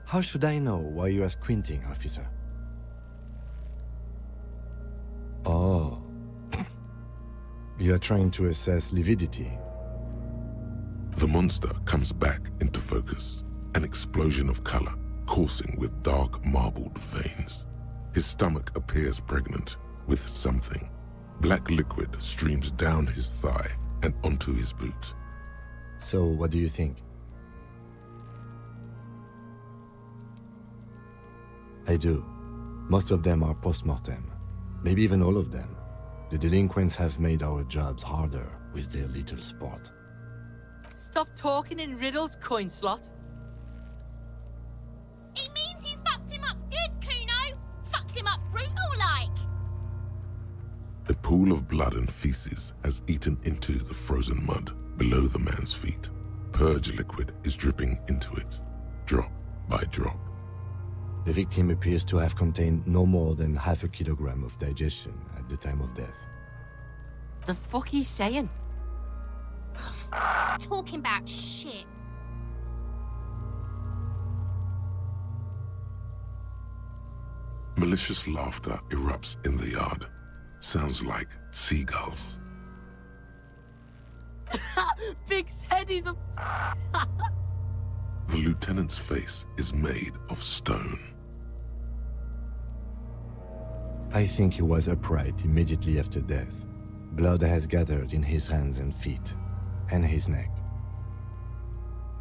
How should I know why you are squinting, officer? Oh. You are trying to assess lividity. The monster comes back into focus, an explosion of color coursing with dark marbled veins. His stomach appears pregnant with something. Black liquid streams down his thigh and onto his boot. So what do you think? I do. Most of them are post-mortem. Maybe even all of them. The delinquents have made our jobs harder with their little sport. Stop talking in riddles, coin slot. It means you fucked him up good, Kuno. Fucked him up brutal like. A pool of blood and feces has eaten into the frozen mud below the man's feet. Purge liquid is dripping into it, drop by drop. The victim appears to have contained no more than half a kilogram of digestion at the time of death. The fuck are you saying? Talking about shit. Malicious laughter erupts in the yard. Sounds like seagulls. Big said he's a... The lieutenant's face is made of stone. I think he was upright immediately after death. Blood has gathered in his hands and feet, and his neck.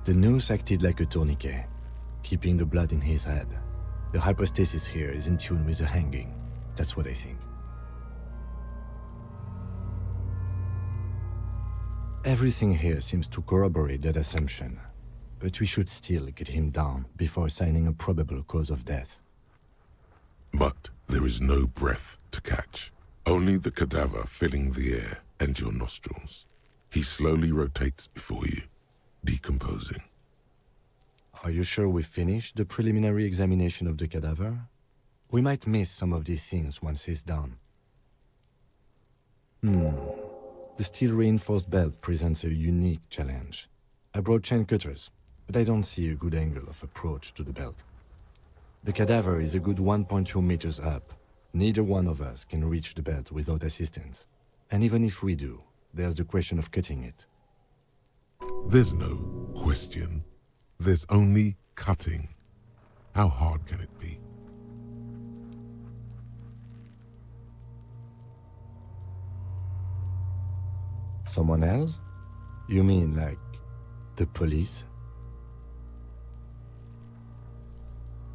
The noose acted like a tourniquet, keeping the blood in his head. The hypostasis here is in tune with the hanging. That's what I think. Everything here seems to corroborate that assumption, but we should still get him down before assigning a probable cause of death. But there is no breath to catch, only the cadaver filling the air and your nostrils. He slowly rotates before you, decomposing. Are you sure we finished the preliminary examination of the cadaver? We might miss some of these things once he's done. The steel-reinforced belt presents a unique challenge. I brought chain cutters, but I don't see a good angle of approach to the belt. The cadaver is a good 1.2 meters up. Neither one of us can reach the belt without assistance. And even if we do, there's the question of cutting it. There's no question. There's only cutting. How hard can it be? Someone else? You mean like the police?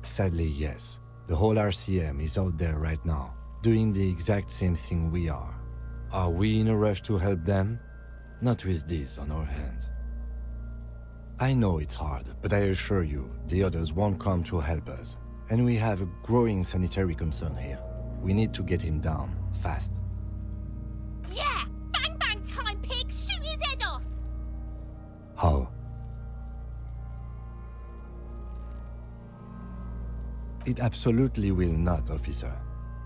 Sadly, yes. The whole RCM is out there right now, doing the exact same thing we are. Are we in a rush to help them? Not with this on our hands. I know it's hard, but I assure you, the others won't come to help us. And we have a growing sanitary concern here. We need to get him down, fast. Yeah! Bang bang time, pig! Shoot his head off! How? It absolutely will not, officer.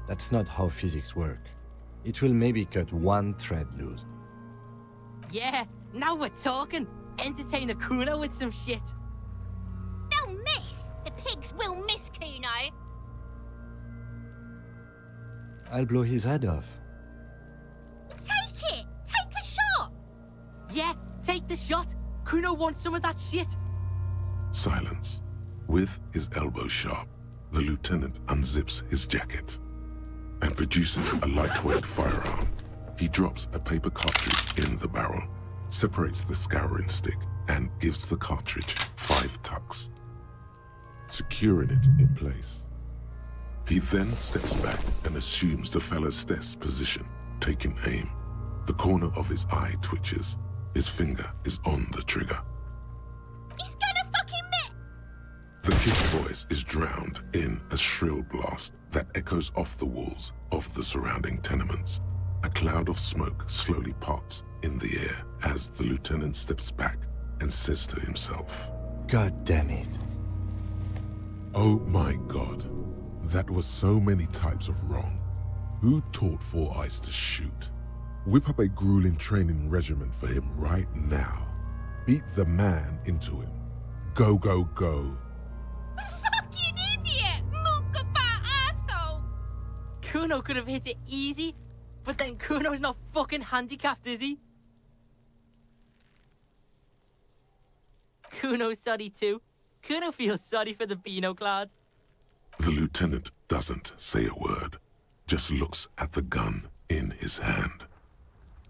That's not how physics work. It will maybe cut one thread loose. Yeah, now we're talking. Entertain a Kuno with some shit. They'll miss! The pigs will miss Kuno! I'll blow his head off. Take it! Take the shot! Yeah, take the shot. Kuno wants some of that shit. Silence. With his elbow sharp, the lieutenant unzips his jacket and produces a lightweight firearm. He drops a paper cartridge in the barrel, separates the scouring stick, and gives the cartridge 5 tucks, securing it in place. He then steps back and assumes the fellow's desk position, taking aim. The corner of his eye twitches. His finger is on the trigger. He's gonna fucking miss! The kid's voice is drowned in a shrill blast that echoes off the walls of the surrounding tenements. A cloud of smoke slowly parts in the air as the lieutenant steps back and says to himself, God damn it. Oh my God, that was so many types of wrong. Who taught Four Eyes to shoot? Whip up a grueling training regimen for him right now. Beat the man into him. Go, go, go. Fucking idiot! Mookaba asshole! Kuno could have hit it easy, but then Kuno's not fucking handicapped, is he? Kuno's sorry too. Kuno feels sorry for the Beano clad. The lieutenant doesn't say a word, just looks at the gun in his hand.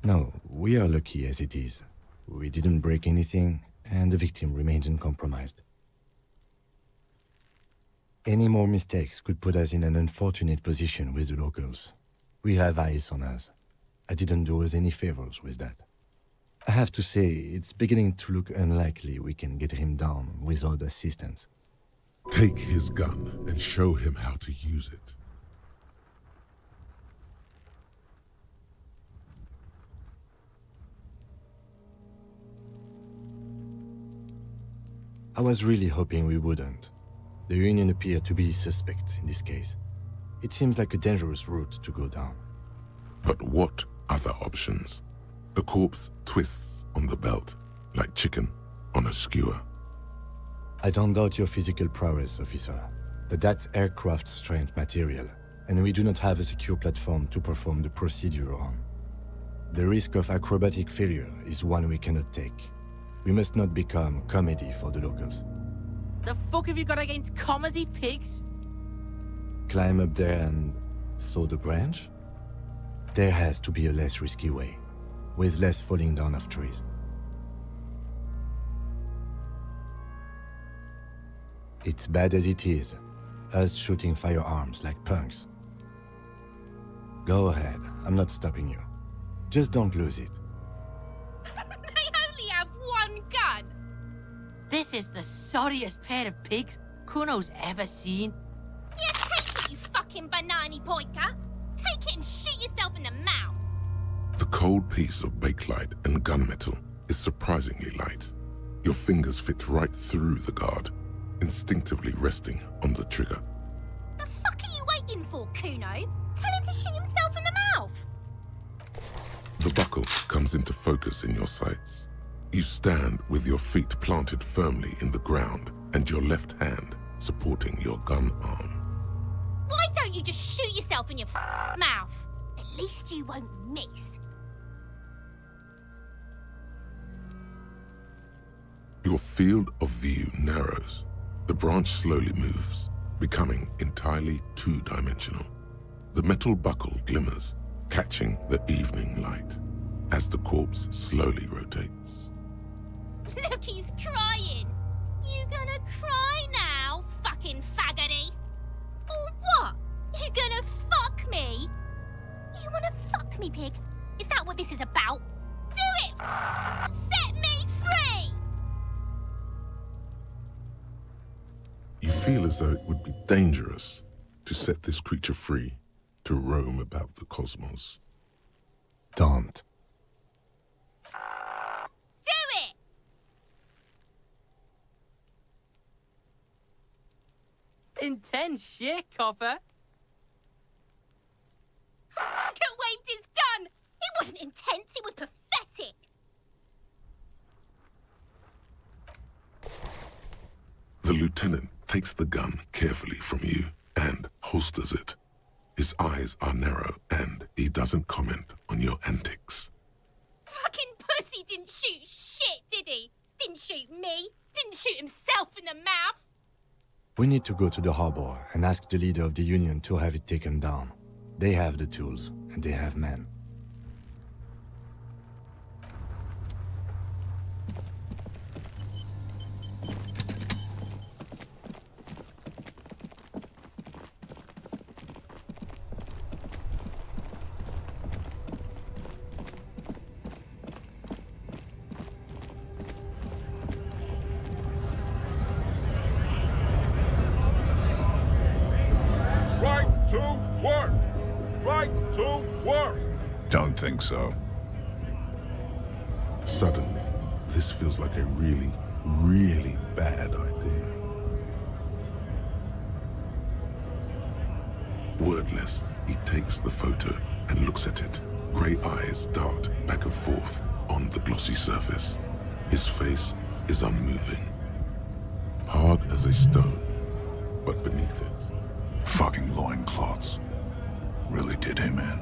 No, we are lucky as it is. We didn't break anything, and the victim remains uncompromised. Any more mistakes could put us in an unfortunate position with the locals. We have eyes on us. I didn't do us any favors with that. I have to say, it's beginning to look unlikely we can get him down without assistance. Take his gun and show him how to use it. I was really hoping we wouldn't. The Union appeared to be suspect in this case. It seems like a dangerous route to go down. But what other options? The corpse twists on the belt, like chicken on a skewer. I don't doubt your physical prowess, officer, but that's aircraft strength material, and we do not have a secure platform to perform the procedure on. The risk of acrobatic failure is one we cannot take. We must not become comedy for the locals. The fuck have you got against comedy, pigs? Climb up there and saw the branch? There has to be a less risky way, with less falling down of trees. It's bad as it is, us shooting firearms like punks. Go ahead, I'm not stopping you. Just don't lose it. They only have one gun! This is the sorriest pair of pigs Kuno's ever seen. Yeah, take it, you fucking banana pointer! Take it and shoot yourself in the mouth! The cold piece of bakelite and gunmetal is surprisingly light. Your fingers fit right through the guard, instinctively resting on the trigger. The fuck are you waiting for, Kuno? Tell him to shoot himself in the mouth! The buckle comes into focus in your sights. You stand with your feet planted firmly in the ground and your left hand supporting your gun arm. Why don't you just shoot yourself in your mouth? At least you won't miss. Your field of view narrows. The branch slowly moves, becoming entirely two-dimensional. The metal buckle glimmers, catching the evening light as the corpse slowly rotates. Look, he's crying. You gonna cry now, fucking faggoty? Or what? You gonna fuck me? You wanna fuck me, pig? Is that what this is about? Do it! Set me free! You feel as though it would be dangerous to set this creature free to roam about the cosmos. Don't. Do it! Intense shit, copper. Could waved his gun! It wasn't intense, it was pathetic! The lieutenant takes the gun carefully from you and holsters it. His eyes are narrow and he doesn't comment on your antics. Fucking pussy didn't shoot shit, did he? Didn't shoot me, didn't shoot himself in the mouth. We need to go to the harbor and ask the leader of the Union to have it taken down. They have the tools, and they have men. Right to work! Right to work! Don't think so. Suddenly, this feels like a really, really bad idea. Wordless, he takes the photo and looks at it. Grey eyes dart back and forth on the glossy surface. His face is unmoving. Hard as a stone, but beneath it. Fucking loincloths. Really did him in.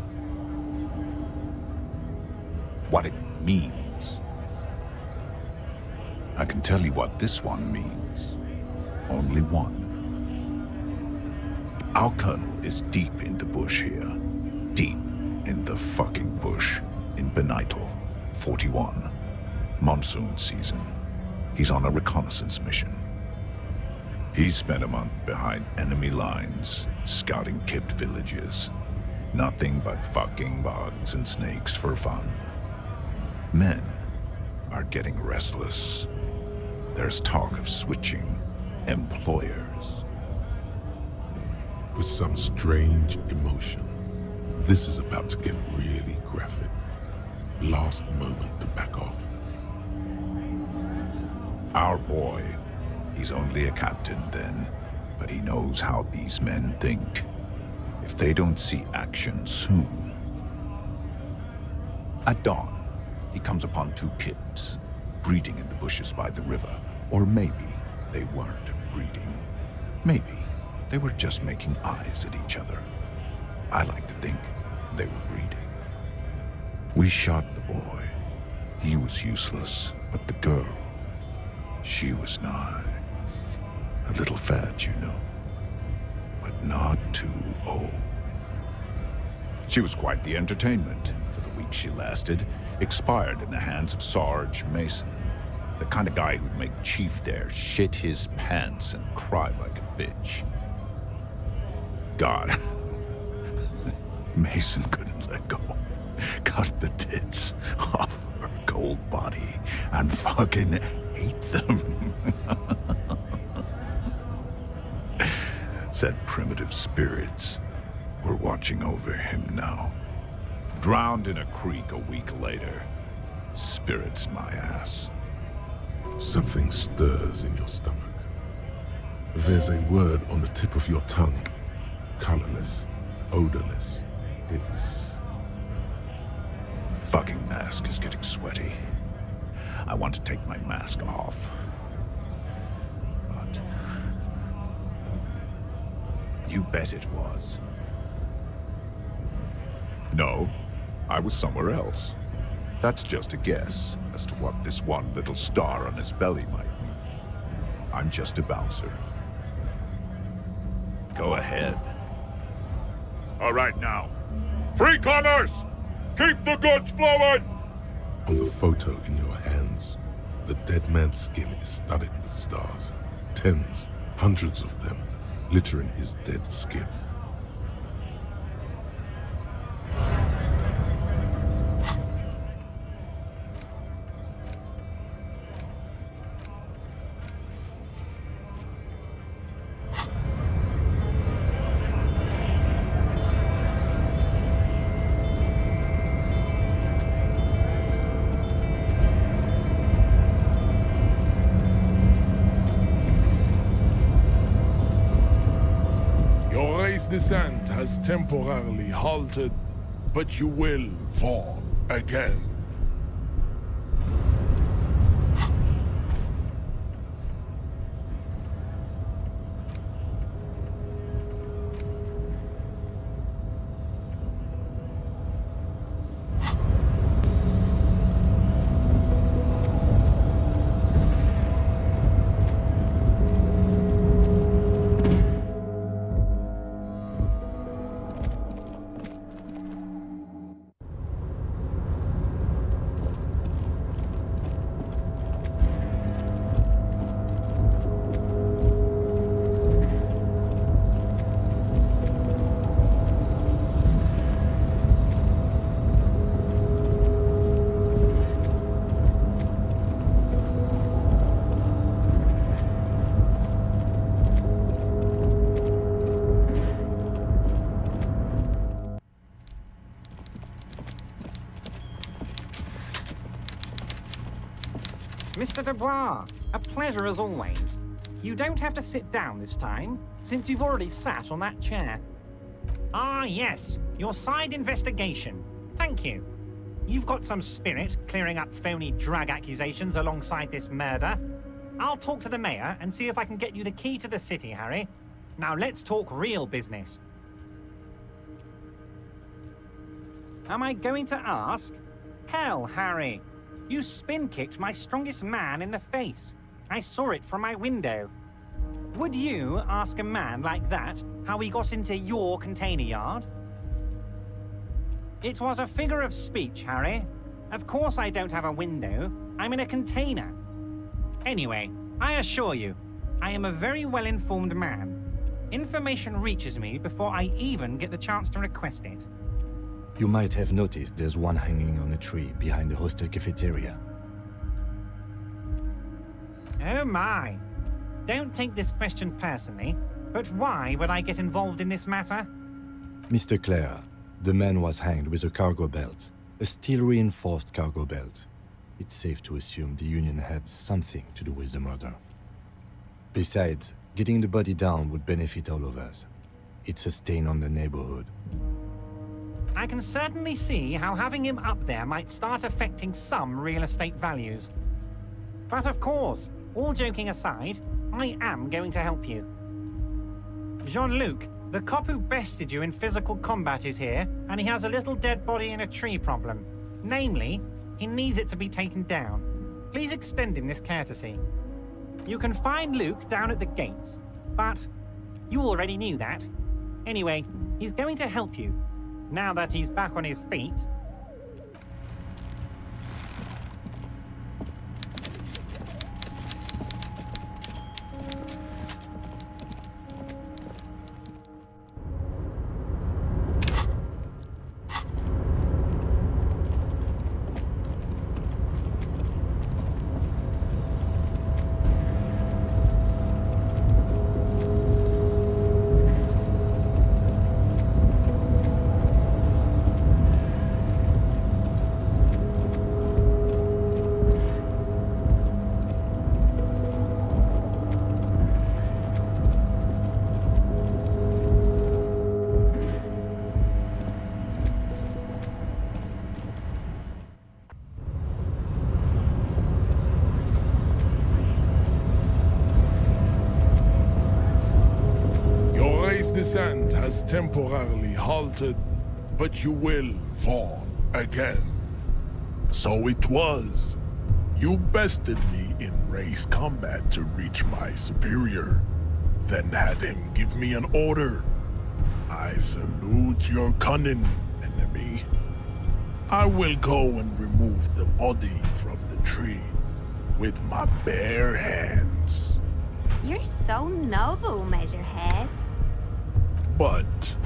What it means. I can tell you what this one means. Only one. Our colonel is deep in the bush here. Deep in the fucking bush in Benital, 41. Monsoon season. He's on a reconnaissance mission. He spent a month behind enemy lines, scouting kipped villages. Nothing but fucking bugs and snakes for fun. Men are getting restless. There's talk of switching employers. With some strange emotion, this is about to get really graphic. Last moment to back off. Our boy, he's only a captain then, but he knows how these men think. If they don't see action soon. At dawn, he comes upon two kids, breeding in the bushes by the river. Or maybe they weren't breeding. Maybe they were just making eyes at each other. I like to think they were breeding. We shot the boy. He was useless, but the girl, she was nice. A little fat, you know, but not too old. She was quite the entertainment for the week she lasted. Expired in the hands of Sarge Mason, the kind of guy who'd make Chief there shit his pants and cry like a bitch. God, Mason couldn't let go. Cut the tits off her cold body and fucking ate them. Said primitive spirits were watching over him now. Drowned in a creek a week later. Spirits my ass. Something stirs in your stomach. There's a word on the tip of your tongue. Colorless, odorless. It's... Fucking mask is getting sweaty. I want to take my mask off. But... You bet it was. No, I was somewhere else. That's just a guess as to what this one little star on his belly might mean. I'm just a bouncer. Go ahead. All right now. Free commerce! Keep the goods flowing! On the photo in your hands, the dead man's skin is studded with stars. Tens, hundreds of them, littering his dead skin. Descent has temporarily halted, but you will fall again. Mr. Dubois, a pleasure as always. You don't have to sit down this time, since you've already sat on that chair. Ah, yes, your side investigation. Thank you. You've got some spirit clearing up phony drug accusations alongside this murder. I'll talk to the mayor and see if I can get you the key to the city, Harry. Now let's talk real business. Am I going to ask? Hell, Harry. You spin-kicked my strongest man in the face. I saw it from my window. Would you ask a man like that how he got into your container yard? It was a figure of speech, Harry. Of course I don't have a window. I'm in a container. Anyway, I assure you, I am a very well-informed man. Information reaches me before I even get the chance to request it. You might have noticed there's one hanging on a tree behind the hostel cafeteria. Oh my. Don't take this question personally, but why would I get involved in this matter? Mr. Clare, the man was hanged with a cargo belt. A steel-reinforced cargo belt. It's safe to assume the Union had something to do with the murder. Besides, getting the body down would benefit all of us. It's a stain on the neighborhood. I can certainly see how having him up there might start affecting some real estate values. But of course, all joking aside, I am going to help you. Jean-Luc, the cop who bested you in physical combat is here, and he has a little dead body in a tree problem. Namely, he needs it to be taken down. Please extend him this courtesy. You can find Luke down at the gates, but you already knew that. Anyway, he's going to help you, now that he's back on his feet. Descent has temporarily halted, but you will fall again. So it was. You bested me in race combat to reach my superior, then had him give me an order. I salute your cunning, enemy. I will go and remove the body from the tree with my bare hands. You're so noble, Measurehead. But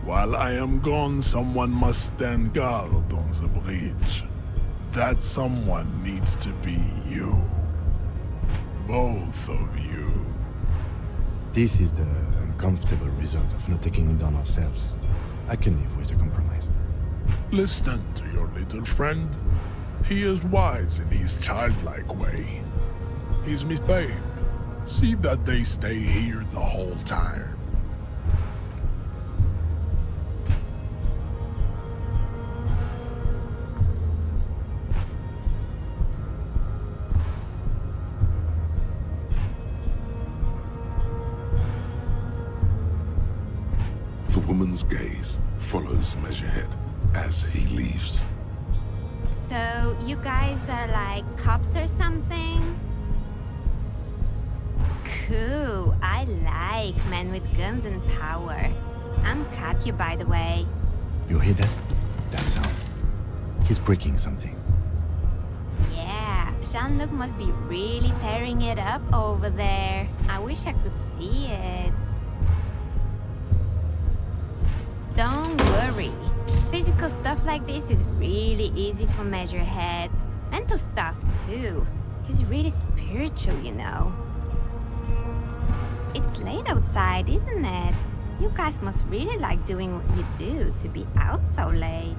while I am gone, someone must stand guard on the bridge. That someone needs to be you. Both of you. This is the uncomfortable result of not taking it on ourselves. I can live with a compromise. Listen to your little friend. He is wise in his childlike way. He's Miss Babe. See that they stay here the whole time. The woman's gaze follows Measurehead as he leaves. So, you guys are like cops or something? Cool, I like men with guns and power. I'm Katya, by the way. You hear that? That sound. He's breaking something. Yeah, Jean-Luc must be really tearing it up over there. I wish I could see it. Don't worry. Physical stuff like this is really easy for Measurehead. Mental stuff, too. He's really spiritual, you know. It's late outside, isn't it? You guys must really like doing what you do to be out so late.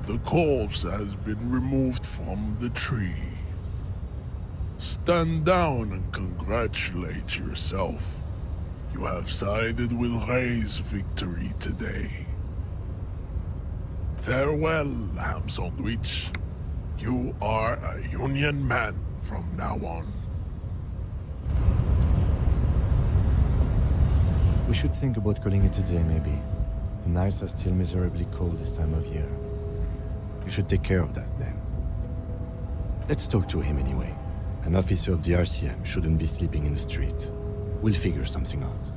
The corpse has been removed from the tree. Stand down and congratulate yourself. You have sided with Ray's victory today. Farewell, ham sandwich. You are a Union man from now on. We should think about calling it a day, maybe. The nights are still miserably cold this time of year. You should take care of that, then. Let's talk to him anyway. An officer of the RCM shouldn't be sleeping in the street. We'll figure something out.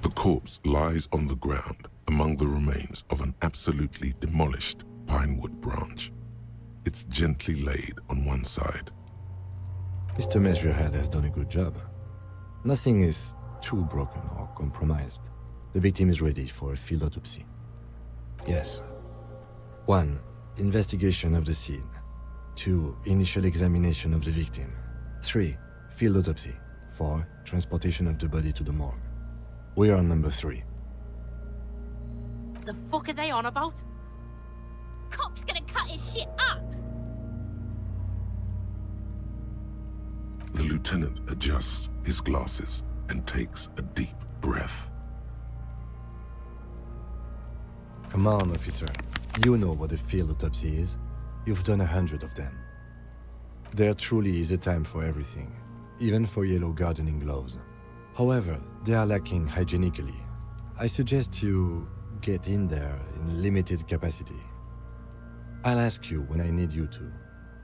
The corpse lies on the ground among the remains of an absolutely demolished pinewood branch. It's gently laid on one side. Mr. Measurehead has done a good job. Nothing is too broken or compromised. The victim is ready for a field autopsy. Yes. 1. Investigation of the scene. 2. Initial examination of the victim. 3. Field autopsy. 4. Transportation of the body to the morgue. We are on number 3. The fuck are they on about? Cop's gonna cut his shit up. The lieutenant adjusts his glasses and takes a deep breath. Come on, officer. You know what a field autopsy is. You've done 100 of them. There truly is a time for everything, even for yellow gardening gloves. However, they are lacking hygienically. I suggest you get in there in limited capacity. I'll ask you when I need you to.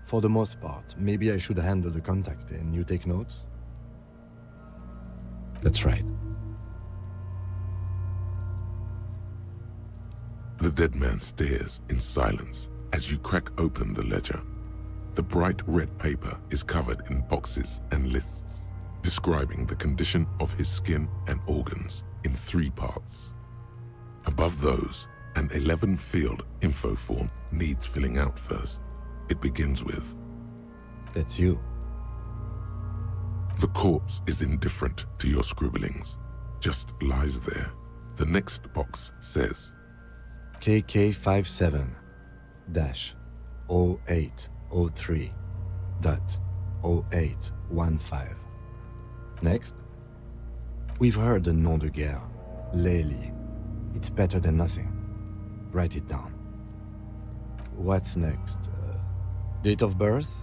For the most part, maybe I should handle the contact and you take notes? That's right. The dead man stares in silence as you crack open the ledger. The bright red paper is covered in boxes and lists, describing the condition of his skin and organs in 3 parts. Above those, an 11-field info form needs filling out first. It begins with, "That's you." The corpse is indifferent to your scribblings, just lies there. The next box says, KK57-0803.0815. Next, we've heard the nom de guerre, Lely. It's better than nothing. Write it down. What's next? Date of birth?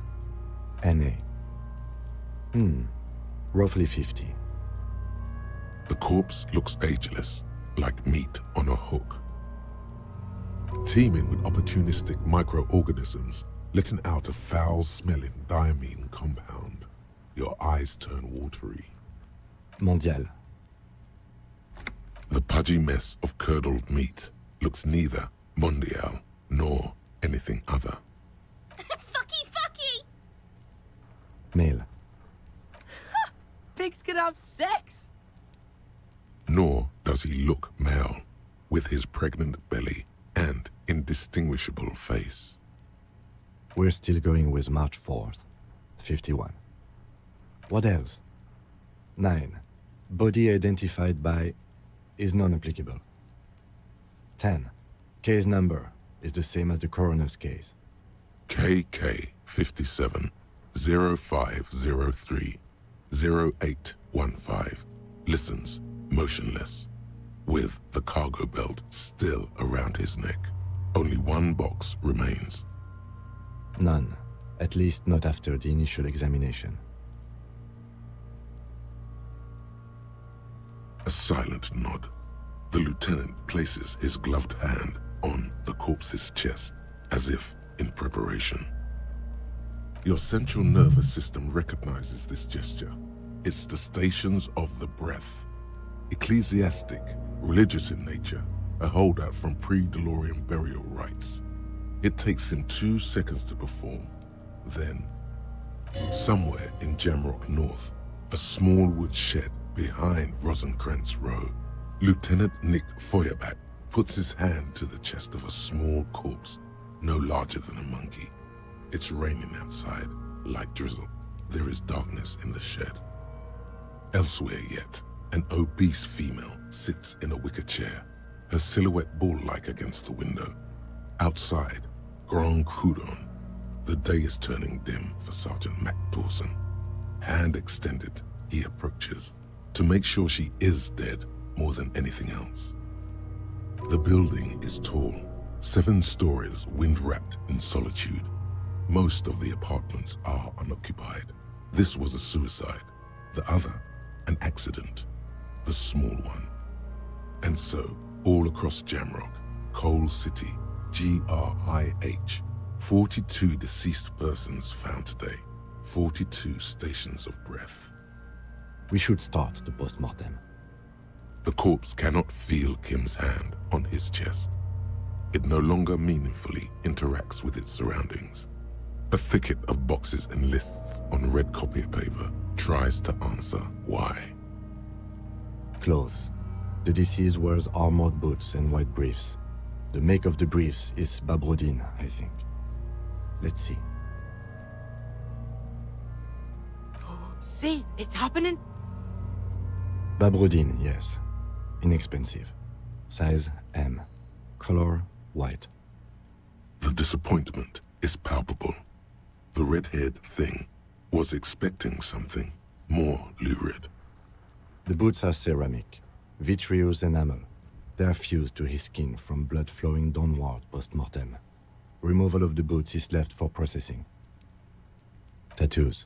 NA. Roughly 50. The corpse looks ageless, like meat on a hook. Teeming with opportunistic microorganisms, letting out a foul-smelling diamine compound. Your eyes turn watery. Mondial. The pudgy mess of curdled meat looks neither mondial nor anything other. Fucky! Male. Pigs can have sex! Nor does he look male, with his pregnant belly and indistinguishable face. We're still going with March 4th, 51. What else? 9. Body identified by is non-applicable. 10. Case number is the same as the coroner's case. KK57 0503 0815 listens motionless, with the cargo belt still around his neck. Only 1 box remains. None, at least not after the initial examination. A silent nod. The lieutenant places his gloved hand on the corpse's chest, as if in preparation. Your central nervous system recognizes this gesture. It's the stations of the breath. Ecclesiastic, religious in nature, a holdout from pre-DeLorean burial rites. It takes him 2 seconds to perform. Then, somewhere in Jamrock North, a small wood shed behind Rosencrantz Row, Lieutenant Nick Feuerbach puts his hand to the chest of a small corpse, no larger than a monkey. It's raining outside, light drizzle. There is darkness in the shed. Elsewhere yet, an obese female sits in a wicker chair, her silhouette bull-like against the window. Outside, Grand Coudon. The day is turning dim for Sergeant Mac Dawson. Hand extended, he approaches, to make sure she is dead more than anything else. The building is tall, 7 stories wind-wrapped in solitude. Most of the apartments are unoccupied. This was a suicide, the other an accident, the small one. And so, all across Jamrock, Coal City, GRIH, 42 deceased persons found today, 42 stations of breath. We should start the post-mortem. The corpse cannot feel Kim's hand on his chest. It no longer meaningfully interacts with its surroundings. A thicket of boxes and lists on red copier paper tries to answer why. Clothes. The deceased wears armored boots and white briefs. The make of the briefs is Babrodine, I think. Let's see. See, it's happening. Babrodine, yes. Inexpensive. Size M. Color white. The disappointment is palpable. The red-haired thing was expecting something more lurid. The boots are ceramic, vitreous enamel. They are fused to his skin from blood flowing downward post-mortem. Removal of the boots is left for processing. Tattoos.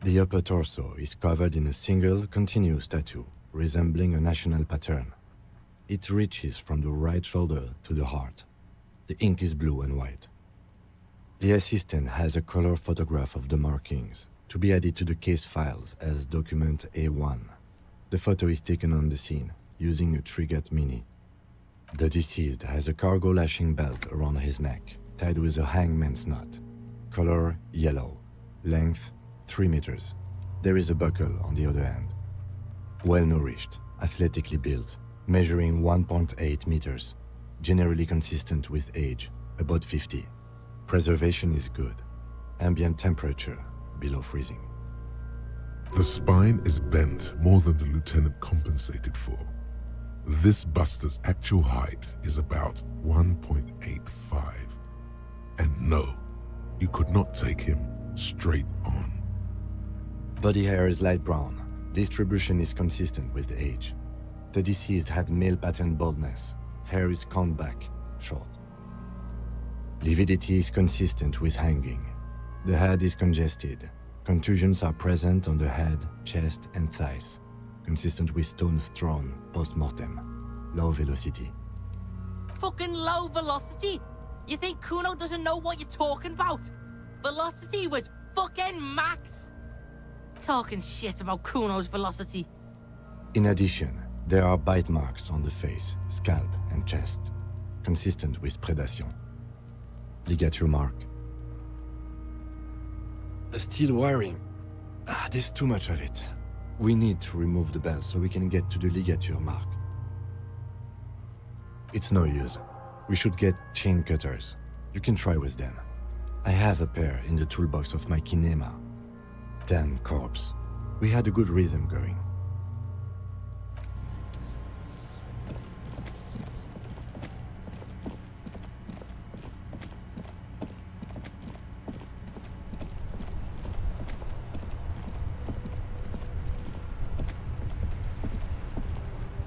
The upper torso is covered in a single continuous tattoo, resembling a national pattern. It reaches from the right shoulder to the heart. The ink is blue and white. The assistant has a color photograph of the markings, to be added to the case files as document A1. The photo is taken on the scene, using a Trigat Mini. The deceased has a cargo lashing belt around his neck, tied with a hangman's knot. Color yellow. Length 3 meters. There is a buckle on the other end. Well-nourished, athletically built, measuring 1.8 meters. Generally consistent with age, about 50. Preservation is good. Ambient temperature, below freezing. The spine is bent more than the lieutenant compensated for. This buster's actual height is about 1.85. And no, you could not take him straight on. Body hair is light brown. Distribution is consistent with age. The deceased had male pattern baldness. Hair is combed back, short. Lividity is consistent with hanging. The head is congested. Contusions are present on the head, chest, and thighs, consistent with stones thrown post-mortem. Low velocity. Fucking low velocity? You think Kuno doesn't know what you're talking about? Velocity was fucking max. Talking shit about Kuno's velocity. In addition, there are bite marks on the face, scalp, and chest, consistent with predation. Ligature mark. A steel wiring. There's too much of it. We need to remove the belt so we can get to the ligature mark. It's no use. We should get chain cutters. You can try with them. I have a pair in the toolbox of my kinema. Damn corpse. We had a good rhythm going.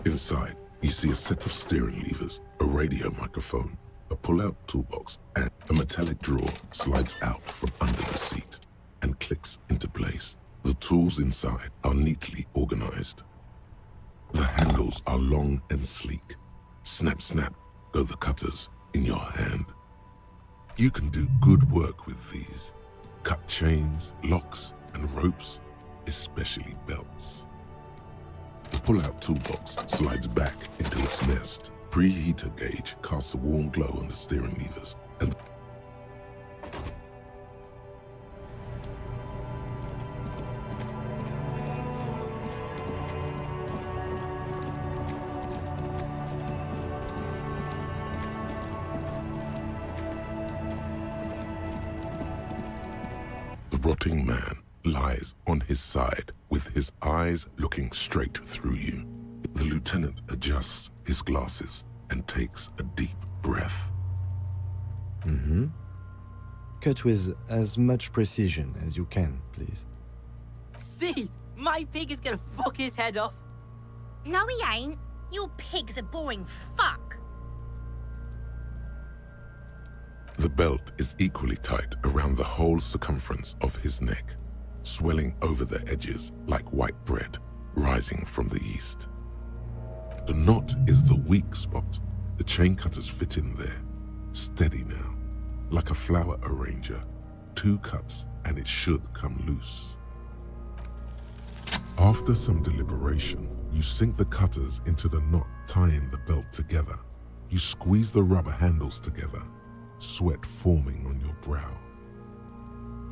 Inside, you see a set of steering levers, a radio microphone, a pull-out toolbox, and a metallic drawer slides out from under the seat and clicks into place. The tools inside are neatly organized. The handles are long and sleek. Snap, snap, go the cutters in your hand. You can do good work with these. Cut chains, locks, and ropes, especially belts. The pull-out toolbox slides back into its nest. Preheater gauge casts a warm glow on the steering levers, and the rotting man lies on his side with his eyes looking straight through you. The lieutenant adjusts his glasses and takes a deep breath. Mm-hmm. Cut with as much precision as you can, please. See, my pig is gonna fuck his head off. No, he ain't. Your pig's a boring fuck. The belt is equally tight around the whole circumference of his neck, swelling over the edges like white bread rising from the east. The knot is the weak spot. The chain cutters fit in there, steady now, like a flower arranger. 2 cuts and it should come loose. After some deliberation, you sink the cutters into the knot tying the belt together. You squeeze the rubber handles together, sweat forming on your brow.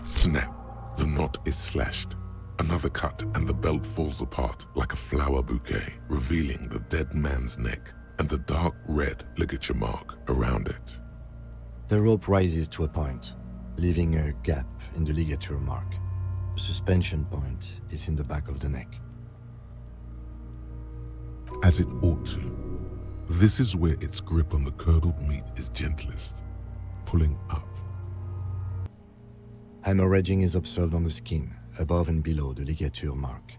Snap! The knot is slashed. Another cut and the belt falls apart like a flower bouquet, revealing the dead man's neck and the dark red ligature mark around it. The rope rises to a point, leaving a gap in the ligature mark. The suspension point is in the back of the neck. As it ought to. This is where its grip on the curdled meat is gentlest, pulling up. Hemorrhaging is observed on the skin, above and below the ligature mark.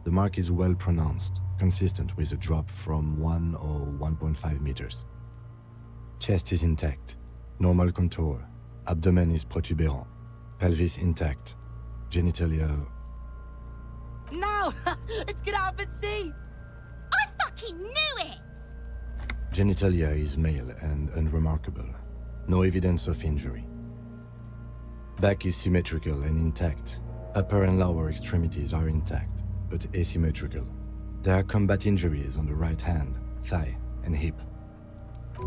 The mark is well pronounced, consistent with a drop from 1 or 1.5 meters. Chest is intact, normal contour. Abdomen is protuberant, pelvis intact, genitalia... No! It's gonna happen, see! I fucking knew it! Genitalia is male and unremarkable. No evidence of injury. Back is symmetrical and intact. Upper and lower extremities are intact, but asymmetrical. There are combat injuries on the right hand, thigh, and hip.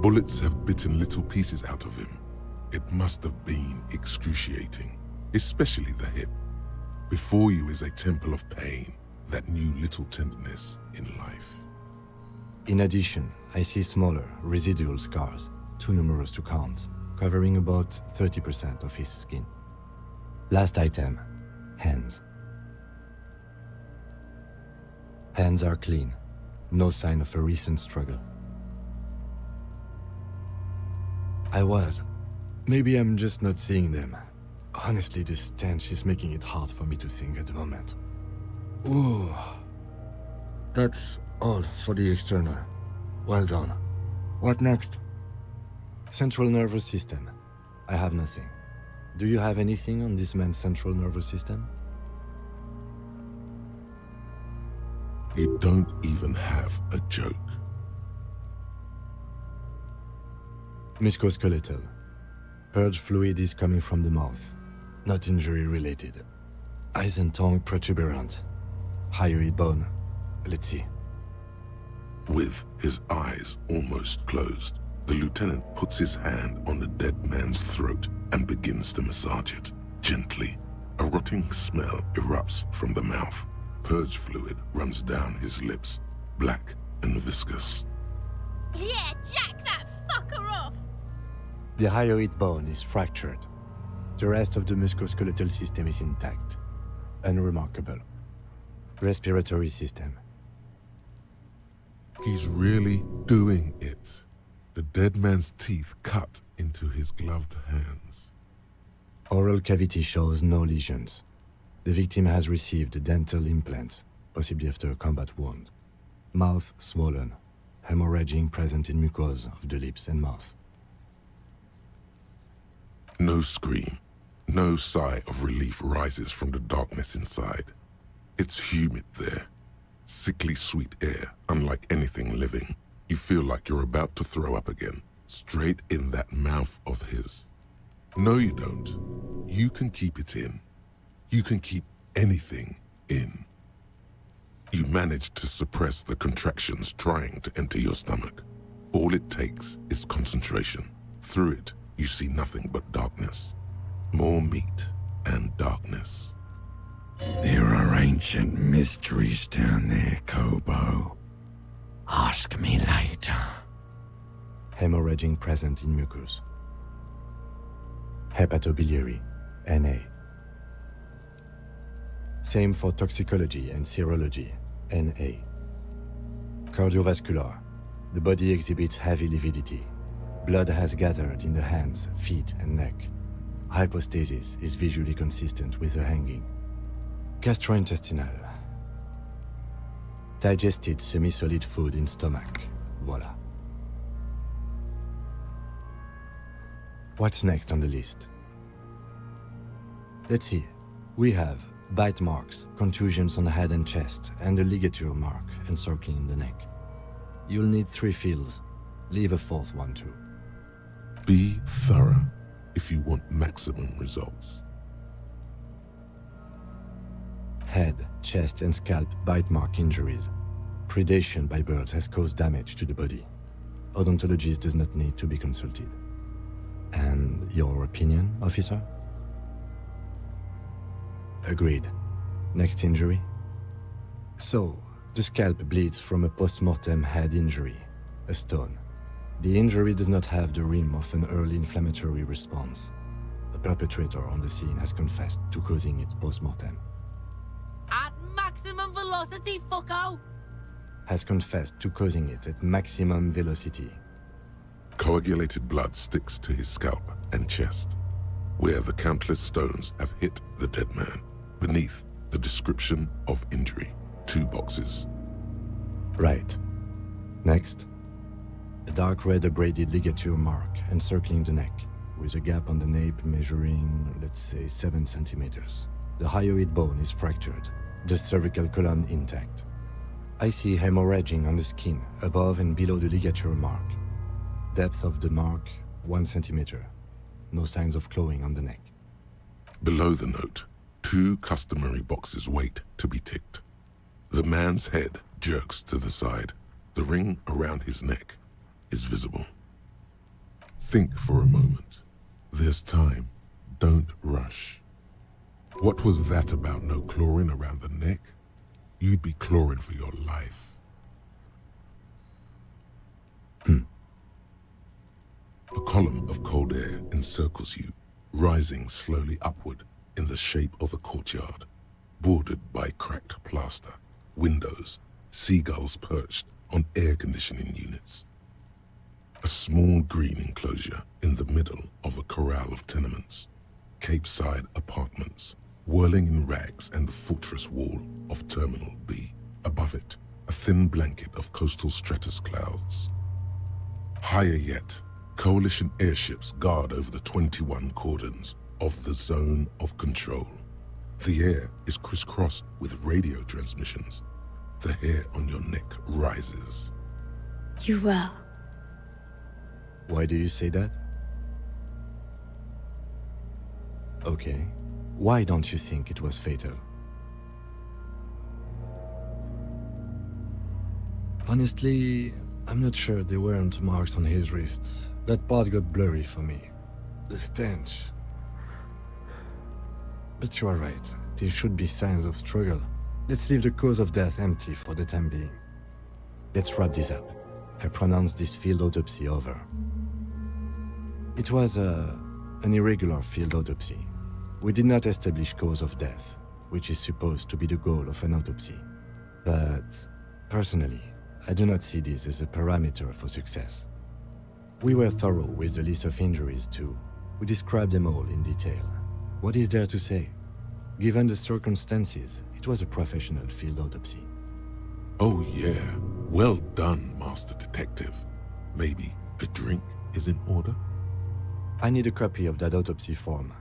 Bullets have bitten little pieces out of him. It must have been excruciating, especially the hip. Before you is a temple of pain that knew little tenderness in life. In addition, I see smaller, residual scars, too numerous to count, covering about 30% of his skin. Last item, hands. Hands are clean, no sign of a recent struggle. Maybe I'm just not seeing them. Honestly, this stench is making it hard for me to think at the moment. Ooh. That's all for the external. Well done. What next? Central nervous system. I have nothing. Do you have anything on this man's central nervous system? You don't even have a joke. Musculoskeletal. Purge fluid is coming from the mouth. Not injury related. Eyes and tongue protuberant. Hyoid bone. Let's see. With his eyes almost closed, the lieutenant puts his hand on the dead man's throat and begins to massage it, gently. A rotting smell erupts from the mouth. Purge fluid runs down his lips, black and viscous. Yeah, jack that fucker off! The hyoid bone is fractured. The rest of the musculoskeletal system is intact. Unremarkable. Respiratory system. He's really doing it. The dead man's teeth cut into his gloved hands. Oral cavity shows no lesions. The victim has received dental implants, possibly after a combat wound. Mouth swollen. Hemorrhaging present in mucosa of the lips and mouth. No scream, no sigh of relief rises from the darkness inside. It's humid there. Sickly sweet air, unlike anything living. You feel like you're about to throw up again, straight in that mouth of his. No, you don't. You can keep it in. You can keep anything in. You manage to suppress the contractions trying to enter your stomach. All it takes is concentration. Through it, you see nothing but darkness. More meat and darkness. There are ancient mysteries down there, Kobo. Ask me later. Hemorrhaging present in mucus. Hepatobiliary, NA. Same for toxicology and serology, NA. Cardiovascular. The body exhibits heavy lividity. Blood has gathered in the hands, feet, and neck. Hypostasis is visually consistent with the hanging. Gastrointestinal. Digested semi-solid food in stomach. Voila. What's next on the list? Let's see. We have bite marks, contusions on the head and chest, and a ligature mark encircling the neck. You'll need 3 fields. Leave a 4th one too. Be thorough if you want maximum results. Head, chest, and scalp bite mark injuries. Predation by birds has caused damage to the body. Odontologist does not need to be consulted. And your opinion, officer? Agreed. Next injury? So, the scalp bleeds from a post-mortem head injury, a stone. The injury does not have the rim of an early inflammatory response. The perpetrator on the scene has confessed to causing it post-mortem. At maximum velocity, fucko! Has confessed to causing it at maximum velocity. Coagulated blood sticks to his scalp and chest, where the countless stones have hit the dead man. Beneath the description of injury, 2 boxes. Right. Next. A dark red abraded ligature mark encircling the neck, with a gap on the nape measuring, let's say, 7 centimeters. The hyoid bone is fractured, the cervical column intact. I see hemorrhaging on the skin, above and below the ligature mark. Depth of the mark, 1 centimeter. No signs of clawing on the neck. Below the note, 2 customary boxes wait to be ticked. The man's head jerks to the side. The ring around his neck is visible. Think for a moment. There's time. Don't rush. What was that about no clawing around the neck? You'd be clawing for your life. A column of cold air encircles you, rising slowly upward in the shape of a courtyard, bordered by cracked plaster, windows, seagulls perched on air conditioning units. A small green enclosure in the middle of a corral of tenements, Cape-side apartments, whirling in rags, and the fortress wall of Terminal B. Above it, a thin blanket of coastal stratus clouds. Higher yet, coalition airships guard over the 21 cordons of the zone of control. The air is crisscrossed with radio transmissions. The hair on your neck rises. You will. Why do you say that? Okay. Why don't you think it was fatal? Honestly, I'm not sure there weren't marks on his wrists. That part got blurry for me. The stench. But you are right. There should be signs of struggle. Let's leave the cause of death empty for the time being. Let's wrap this up. I pronounce this field autopsy over. It was an irregular field autopsy. We did not establish cause of death, which is supposed to be the goal of an autopsy. But, personally, I do not see this as a parameter for success. We were thorough with the list of injuries too. We described them all in detail. What is there to say? Given the circumstances, it was a professional field autopsy. Oh yeah, well done, Master Detective. Maybe a drink is in order? I need a copy of that autopsy form.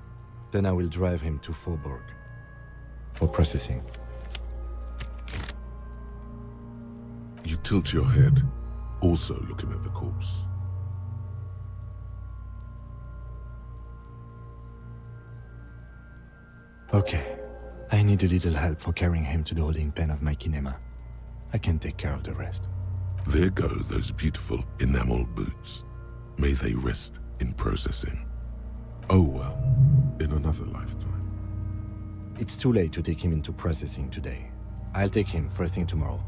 Then I will drive him to Faubourg for processing. You tilt your head, also looking at the corpse. Okay, I need a little help for carrying him to the holding pen of my kinema. I can take care of the rest. There go those beautiful enamel boots. May they rest in processing. Oh well, in another lifetime. It's too late to take him into processing today. I'll take him first thing tomorrow.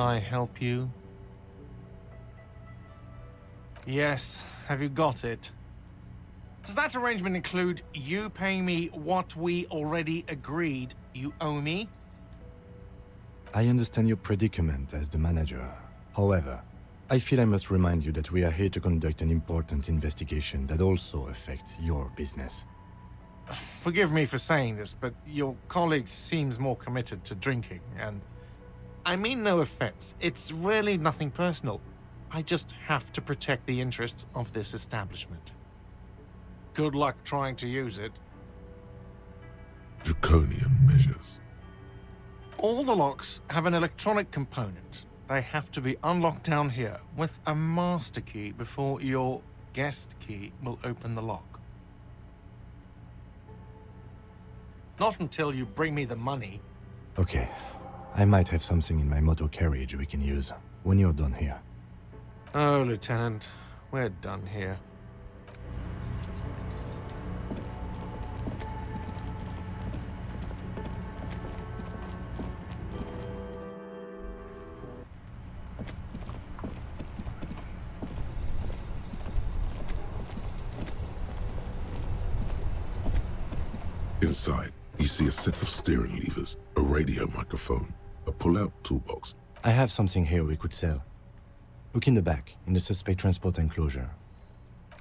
I help you? Yes, have you got it? Does that arrangement include you paying me what we already agreed you owe me? I understand your predicament as the manager. However, I feel I must remind you that we are here to conduct an important investigation that also affects your business. Forgive me for saying this, but your colleague seems more committed to drinking, and I mean no offense. It's really nothing personal. I just have to protect the interests of this establishment. Good luck trying to use it. Draconian measures. All the locks have an electronic component. They have to be unlocked down here with a master key before your guest key will open the lock. Not until you bring me the money. Okay. I might have something in my motor carriage we can use when you're done here. Oh, Lieutenant, we're done here. Inside, you see a set of steering levers, a radio microphone, a pull-out toolbox. I have something here we could sell. Look in the back, in the suspect transport enclosure.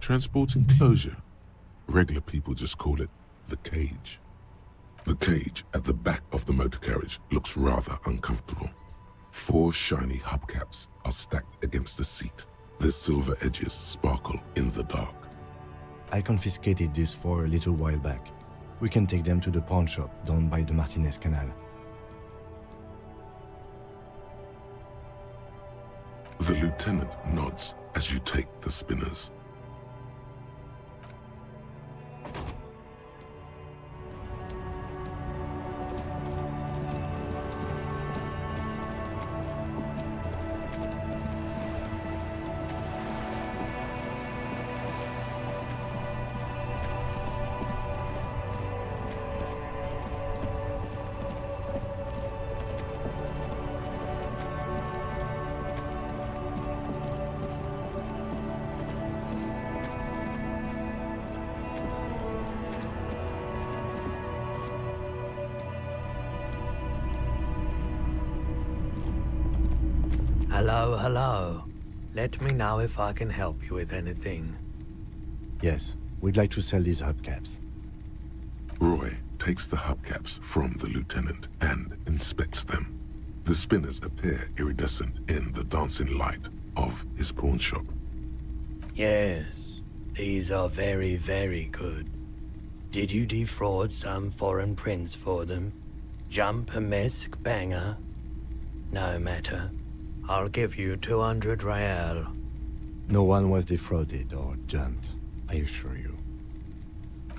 Transport enclosure? Regular people just call it the cage. The cage at the back of the motor carriage looks rather uncomfortable. 4 shiny hubcaps are stacked against the seat. Their silver edges sparkle in the dark. I confiscated these 4 a little while back. We can take them to the pawn shop down by the Martinez Canal. The lieutenant nods as you take the spinners. Hello, hello. Let me know if I can help you with anything. Yes, we'd like to sell these hubcaps. Roy takes the hubcaps from the lieutenant and inspects them. The spinners appear iridescent in the dancing light of his pawn shop. Yes, these are very, very good. Did you defraud some foreign prince for them? Jump a mesk banger? No matter. I'll give you 200 real. No one was defrauded or jumped, I assure you.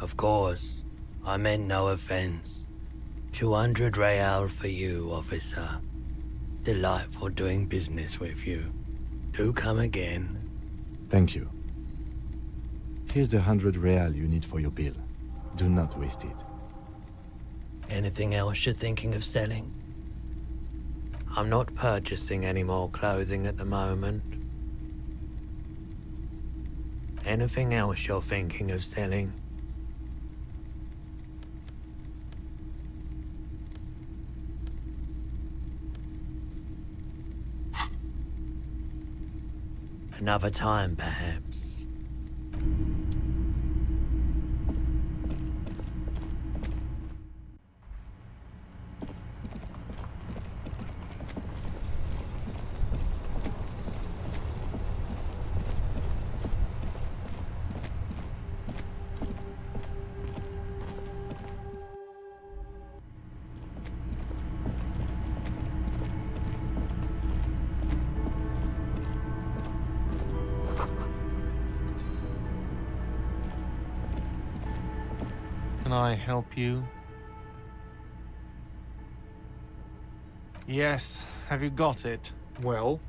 Of course. I meant no offense. 200 real for you, officer. Delightful doing business with you. Do come again. Thank you. Here's the 100 real you need for your bill. Do not waste it. Anything else you're thinking of selling? I'm not purchasing any more clothing at the moment. Anything else you're thinking of selling? Another time, perhaps. Can I help you? Yes, have you got it? Well?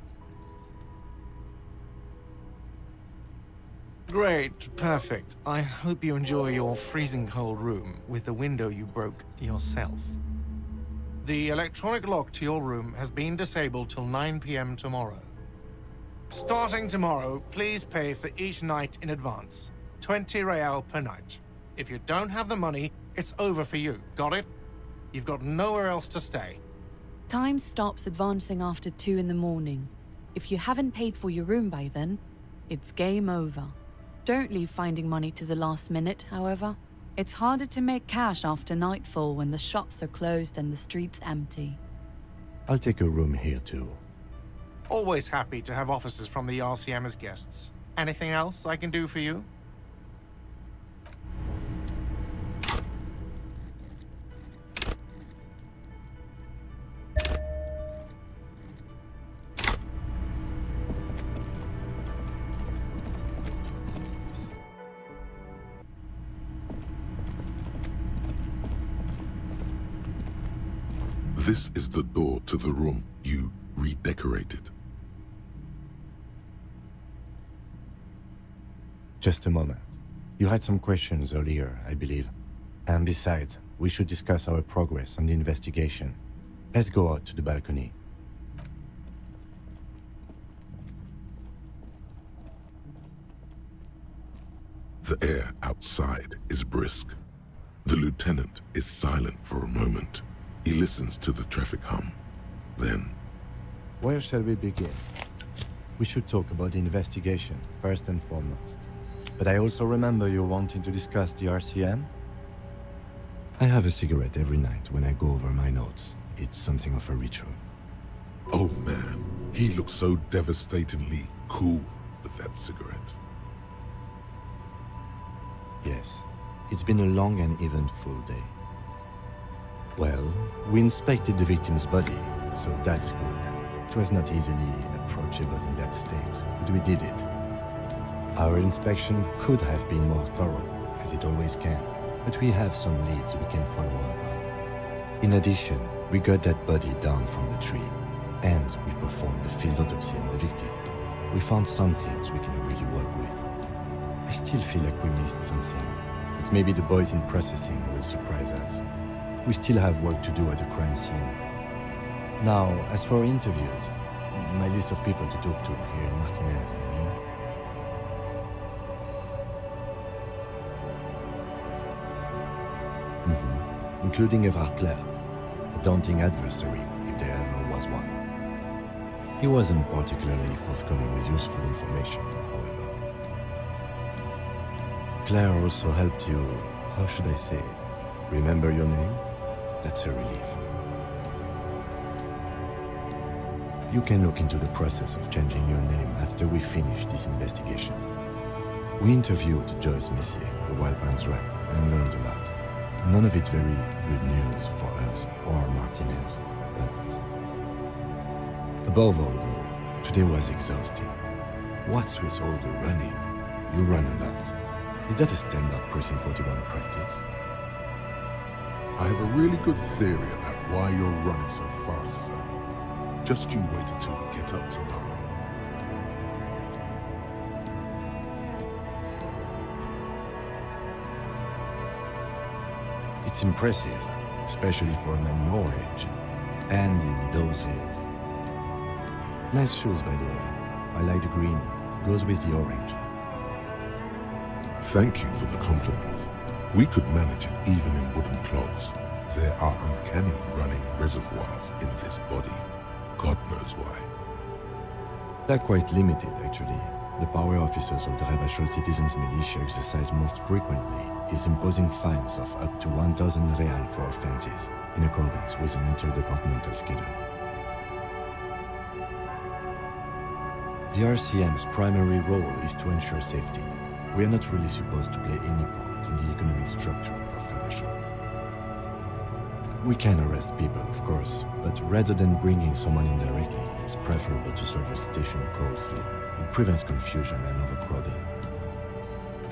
Great, perfect. I hope you enjoy your freezing cold room with the window you broke yourself. The electronic lock to your room has been disabled till 9 p.m. tomorrow. Starting tomorrow, please pay for each night in advance. 20 real per night. If you don't have the money, it's over for you. Got it? You've got nowhere else to stay. Time stops advancing after 2 in the morning. If you haven't paid for your room by then, it's game over. Don't leave finding money to the last minute, however. It's harder to make cash after nightfall when the shops are closed and the streets empty. I'll take a room here too. Always happy to have officers from the RCM as guests. Anything else I can do for you? This is the door to the room you redecorated. Just a moment. You had some questions earlier, I believe. And besides, we should discuss our progress on the investigation. Let's go out to the balcony. The air outside is brisk. The lieutenant is silent for a moment. He listens to the traffic hum. Then, where shall we begin? We should talk about the investigation, first and foremost. But I also remember you wanting to discuss the RCM? I have a cigarette every night when I go over my notes. It's something of a ritual. oh man, he looks so devastatingly cool with that cigarette. Yes, it's been a long and eventful day. Well, we inspected the victim's body, so that's good. It was not easily approachable in that state, but we did it. Our inspection could have been more thorough, as it always can, but we have some leads we can follow up on. In addition, we got that body down from the tree, and we performed a field autopsy on the victim. We found some things we can really work with. I still feel like we missed something, but maybe the boys in processing will surprise us. We still have work to do at the crime scene. Now, as for interviews, my list of people to talk to here in Martinez, I mean. Including Revachol, a daunting adversary, if there ever was one. He wasn't particularly forthcoming with useful information, however. Claire also helped you, how should I say, remember your name? That's a relief. You can look into the process of changing your name after we finish this investigation. We interviewed Joyce Messier, the Wild Pines rep, and learned a lot. None of it very good news for us or Martinez, but above all, though, today was exhausting. What's with all the running? You run a lot. Is that a standard Precinct 41 practice? I have a really good theory about why you're running so fast, son. Just you wait until we get up tomorrow. It's impressive, especially for a man your age, and in those days. Nice shoes, by the way. I like the green. Goes with the orange. Thank you for the compliment. We could manage it even in wooden clogs. There are uncanny running reservoirs in this body. God knows why. They're quite limited, actually. The power officers of the Revachol Citizens Militia exercise most frequently is imposing fines of up to 1,000 real for offenses, in accordance with an interdepartmental schedule. The RCM's primary role is to ensure safety. We are not really supposed to play any part in the economic structure of Revachol. We can arrest people, of course, but rather than bringing someone in directly, it's preferable to serve a station closely. It prevents confusion and overcrowding.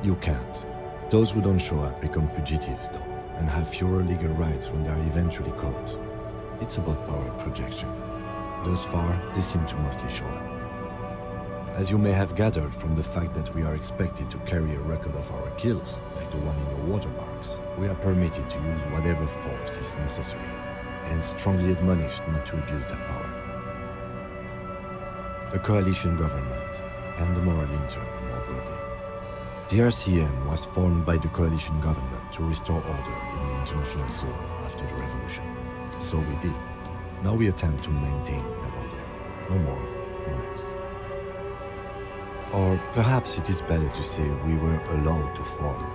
You can't. Those who don't show up become fugitives, though, and have fewer legal rights when they are eventually caught. It's about power projection. Thus far, they seem to mostly show up. As you may have gathered from the fact that we are expected to carry a record of our kills, like the one in your watermarks, we are permitted to use whatever force is necessary. and strongly admonished not to abuse that power. The coalition government and the moral intern more broadly. The RCM was formed by the coalition government to restore order in the international zone after the revolution. So we did. Now we attempt to maintain that order. No more, no less. Or perhaps it is better to say we were allowed to form.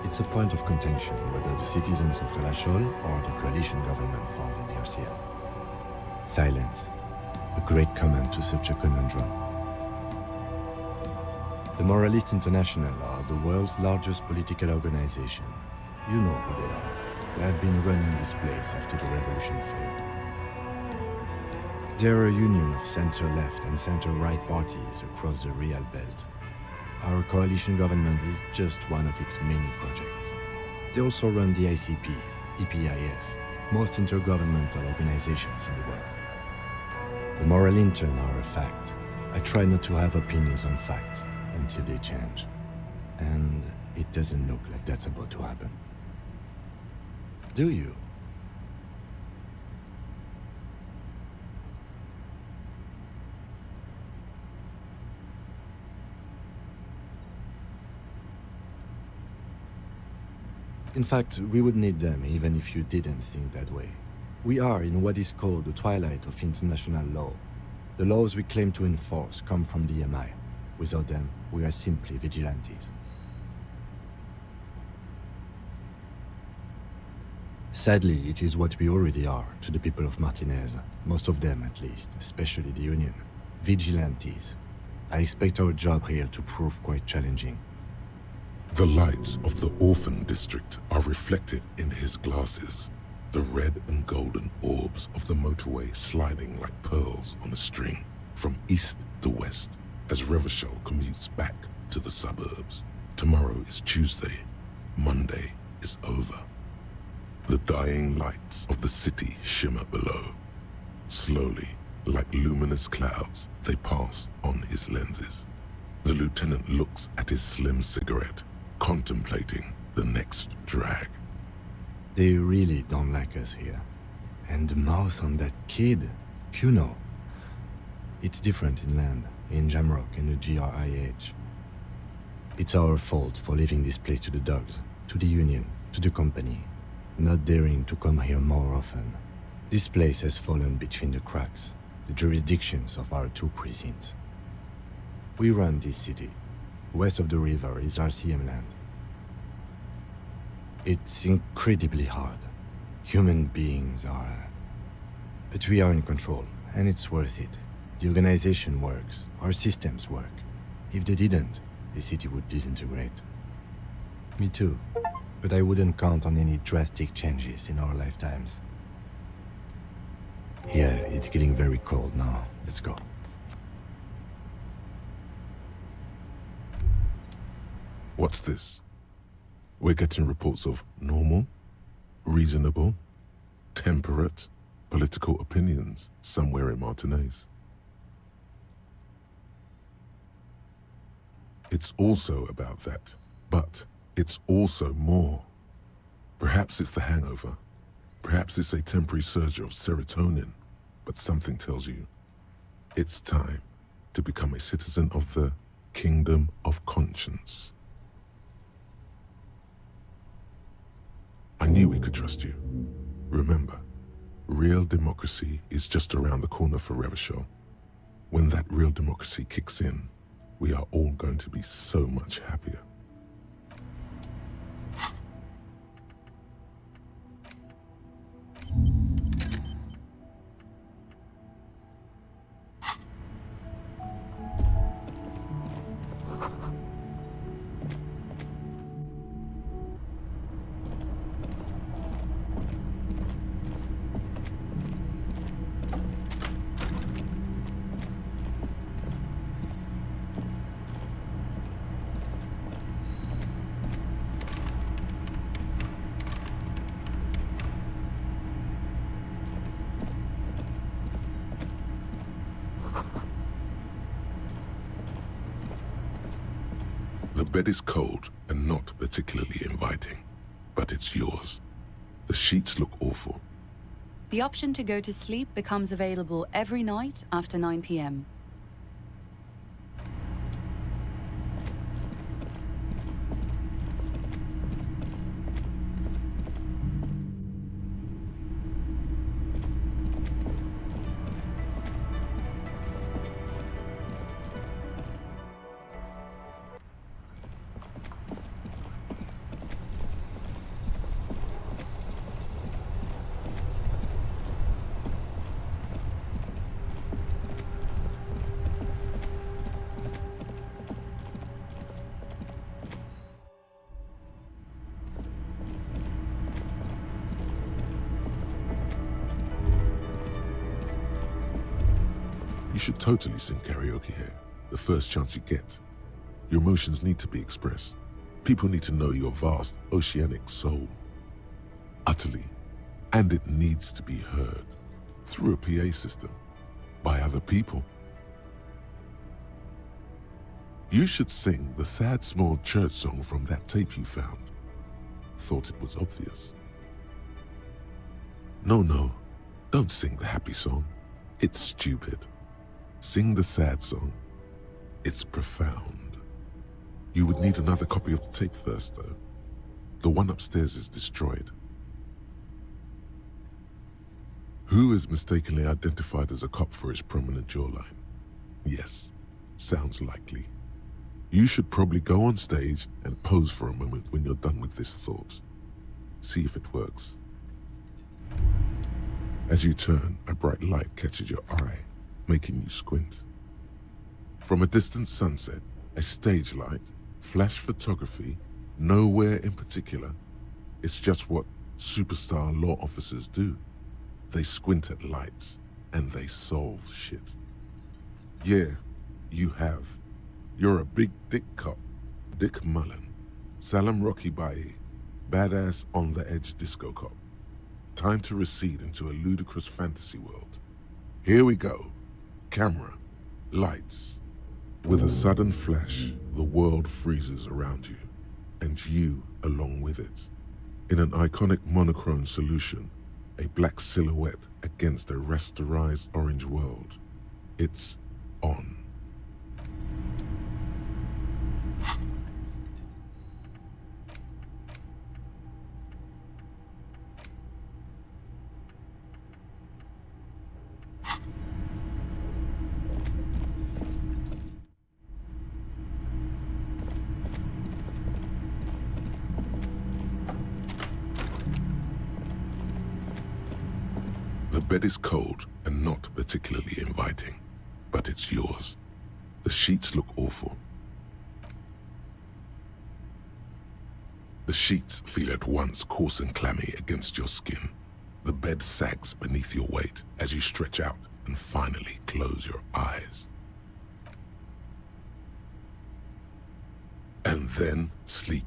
It's a point of contention whether the citizens of Revachol or the coalition government founded the RCM. Silence. A great comment to such a conundrum. The Moralist International are the world's largest political organization. You know who they are. They have been running this place after the revolution failed. They're a union of center-left and center-right parties across the Real Belt. Our coalition government is just one of its many projects. They also run the ICP, EPIS, most intergovernmental organizations in the world. The moral intern are a fact. I try not to have opinions on facts until they change. And it doesn't look like that's about to happen. Do you? In fact, we would need them even if you didn't think that way. We are in what is called the twilight of international law. The laws we claim to enforce come from the MI. Without them, we are simply vigilantes. Sadly, it is what we already are to the people of Martinez, most of them at least, especially the Union. Vigilantes. I expect our job here to prove quite challenging. The lights of the orphan district are reflected in his glasses, the red and golden orbs of the motorway sliding like pearls on a string from east to west as Revachol commutes back to the suburbs. Tomorrow is Tuesday. Monday is over. The dying lights of the city shimmer below. Slowly, like luminous clouds, they pass on his lenses. The lieutenant looks at his slim cigarette, contemplating the next drag. They really don't like us here. And the mouth on that kid, Kuno. It's different inland, in Jamrock and the GRIH. It's our fault for leaving this place to the dogs, to the Union, to the company, not daring to come here more often. This place has fallen between the cracks, the jurisdictions of our two precincts. We run this city. West of the river is RCM land. It's incredibly hard. Human beings are... But we are in control, and it's worth it. The organization works, our systems work. If they didn't, the city would disintegrate. Me too, but I wouldn't count on any drastic changes in our lifetimes. Yeah, it's getting very cold now. Let's go. What's this? We're getting reports of normal, reasonable, temperate political opinions somewhere in Martinez. It's also about that, but it's also more. Perhaps it's the hangover. Perhaps it's a temporary surge of serotonin, but something tells you it's time to become a citizen of the Kingdom of Conscience. I knew we could trust you. Remember, real democracy is just around the corner for Revachol. When that real democracy kicks in, we are all going to be so much happier. The bed is cold and not particularly inviting, but it's yours. The sheets look awful. The option to go to sleep becomes available every night after 9 p.m. You should totally sing karaoke here, the first chance you get. Your emotions need to be expressed. People need to know your vast, oceanic soul. Utterly. And it needs to be heard. Through a PA system. By other people. You should sing the sad small church song from that tape you found. Thought it was obvious. No, don't sing the happy song. It's stupid. Sing the sad song. It's profound. You would need another copy of the tape first, though. The one upstairs is destroyed. Who is mistakenly identified as a cop for his prominent jawline? Yes, sounds likely. You should probably go on stage and pose for a moment when you're done with this thought. See if it works. As you turn, a bright light catches your eye, making you squint. From a distant sunset, a stage light, flash photography, nowhere in particular. It's just what superstar law officers do. They squint at lights, and they solve shit. Yeah, you have. You're a big dick cop, Dick Mullen, Salam Rocky Bayi, badass on-the-edge disco cop. Time to recede into a ludicrous fantasy world. Here we go. Camera, lights. With a sudden flash, the world freezes around you, and you along with it. In an iconic monochrome solution, a black silhouette against a rasterized orange world. It's on. The bed is cold and not particularly inviting, but it's yours. The sheets look awful. The sheets feel at once coarse and clammy against your skin. The bed sags beneath your weight as you stretch out and finally close your eyes. And then sleep.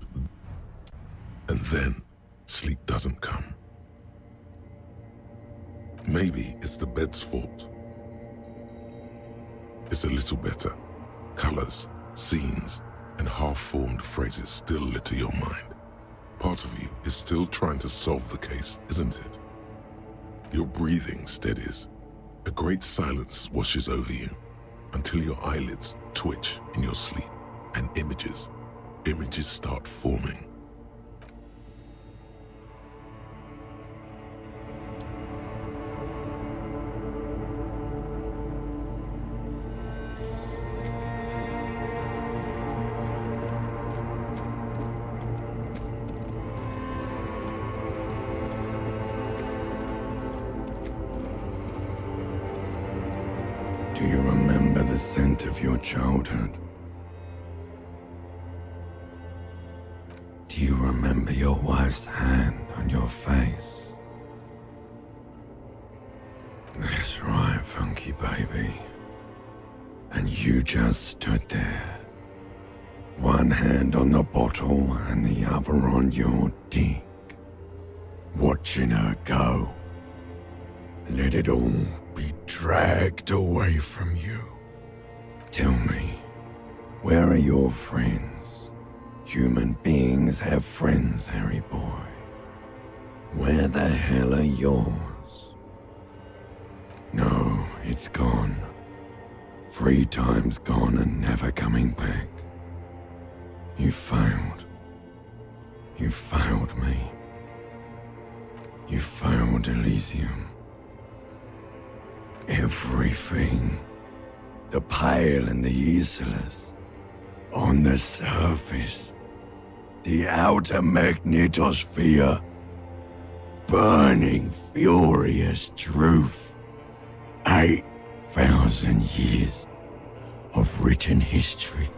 And then sleep doesn't come. Maybe it's the bed's fault. It's a little better. Colors, scenes, and half-formed phrases still litter your mind. Part of you is still trying to solve the case, isn't it? Your breathing steadies. A great silence washes over you until your eyelids twitch in your sleep and images start forming. Do you remember the scent of your childhood? Do you remember your wife's hand on your face? That's right, funky baby. And you just stood there. One hand on the bottle and the other on your dick. Watching her go. Let it all be dragged away from you. Tell me, where are your friends? Human beings have friends, Harry boy. Where the hell are yours? No, it's gone. 3 times gone and never coming back. You failed. You failed me. You failed Elysium. Everything. The Pale and the Islas. On the surface. The outer magnetosphere. Burning, furious truth. 8,000 years of written history.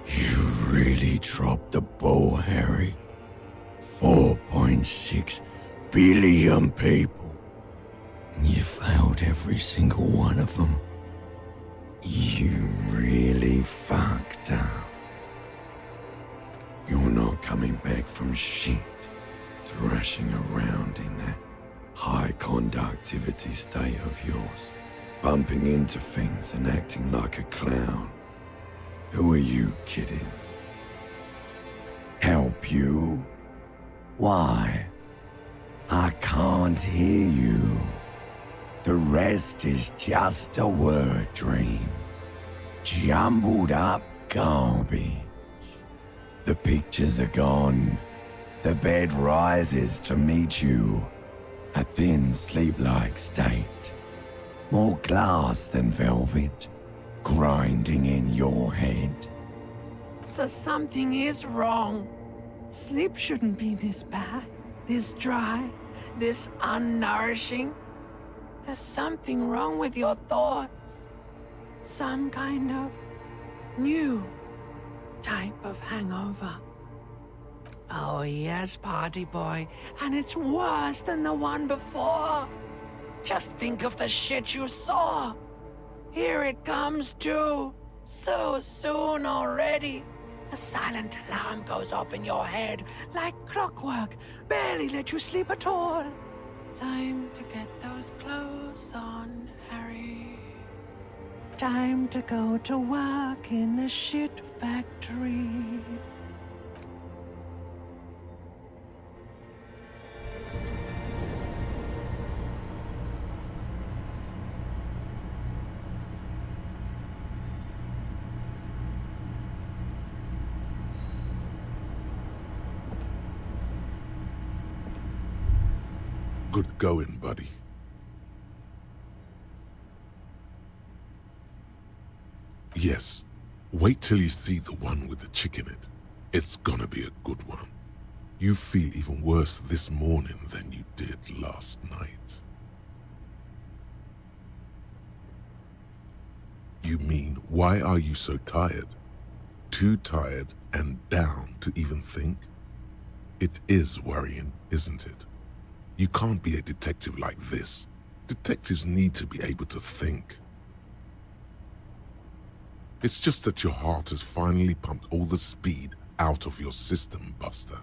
You really dropped the ball, Harry. 4.6 billion people. And you failed every single one of them. You really fucked up. You're not coming back from shit, thrashing around in that high conductivity state of yours, bumping into things and acting like a clown. Who are you kidding? Help you? Why? I can't hear you. The rest is just a word dream. Jumbled up garbage. The pictures are gone. The bed rises to meet you. A thin, sleep-like state. More glass than velvet, grinding in your head. So something is wrong. Sleep shouldn't be this bad, this dry, this unnourishing. There's something wrong with your thoughts. Some kind of new type of hangover. Oh yes, party boy, and it's worse than the one before. Just think of the shit you saw. Here it comes too, so soon already. A silent alarm goes off in your head like clockwork, barely let you sleep at all. Time to get those clothes on, Harry. Time to go to work in the shit factory. Good going, buddy. Yes, wait till you see the one with the chick in it. It's gonna be a good one. You feel even worse this morning than you did last night. You mean, why are you so tired? Too tired and down to even think? It is worrying, isn't it? You can't be a detective like this. Detectives need to be able to think. It's just that your heart has finally pumped all the speed out of your system, Buster.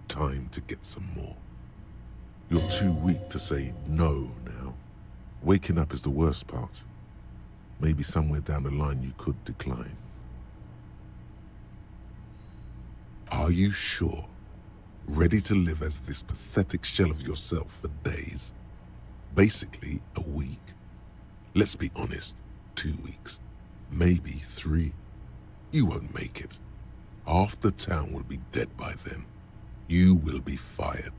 Time to get some more. You're too weak to say no now. Waking up is the worst part. Maybe somewhere down the line you could decline. Are you sure? Ready to live as this pathetic shell of yourself for days? Basically, a week. Let's be honest, 2 weeks. Maybe 3. You won't make it. Half the town will be dead by then. You will be fired.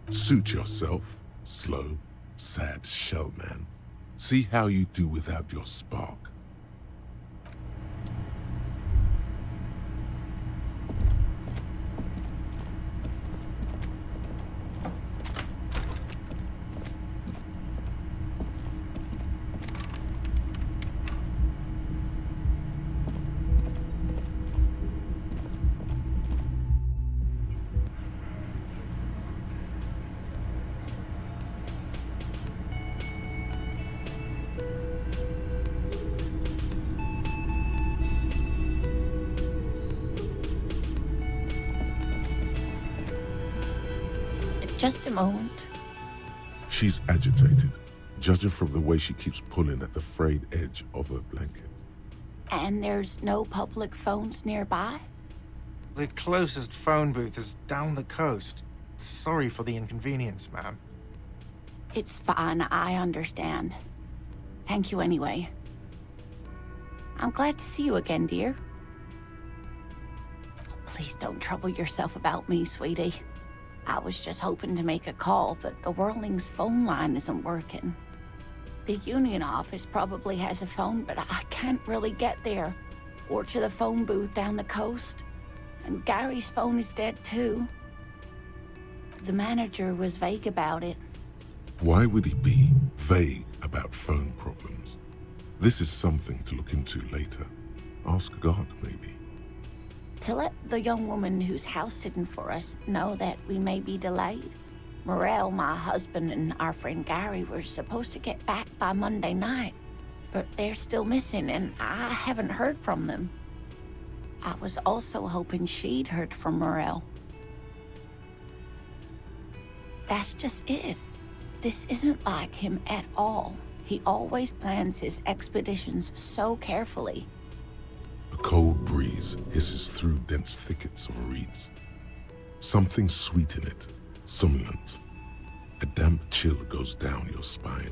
Suit yourself, slow, sad shell man. See how you do without your spark. Just a moment. She's agitated, judging from the way she keeps pulling at the frayed edge of her blanket. And there's no public phones nearby? The closest phone booth is down the coast. Sorry for the inconvenience, ma'am. It's fine, I understand. Thank you anyway. I'm glad to see you again, dear. Please don't trouble yourself about me, sweetie. I was just hoping to make a call, but the Whirling's phone line isn't working. The Union office probably has a phone, but I can't really get there, or to the phone booth down the coast. And Gary's phone is dead too. The manager was vague about it. Why would he be vague about phone problems? This is something to look into later. Ask God, maybe. To let the young woman who's house-sitting for us know that we may be delayed. Morel, my husband, and our friend Gary were supposed to get back by Monday night, but they're still missing, and I haven't heard from them. I was also hoping she'd heard from Morel. That's just it. This isn't like him at all. He always plans his expeditions so carefully. A cold breeze hisses through dense thickets of reeds. Something sweet in it, somnolent. A damp chill goes down your spine.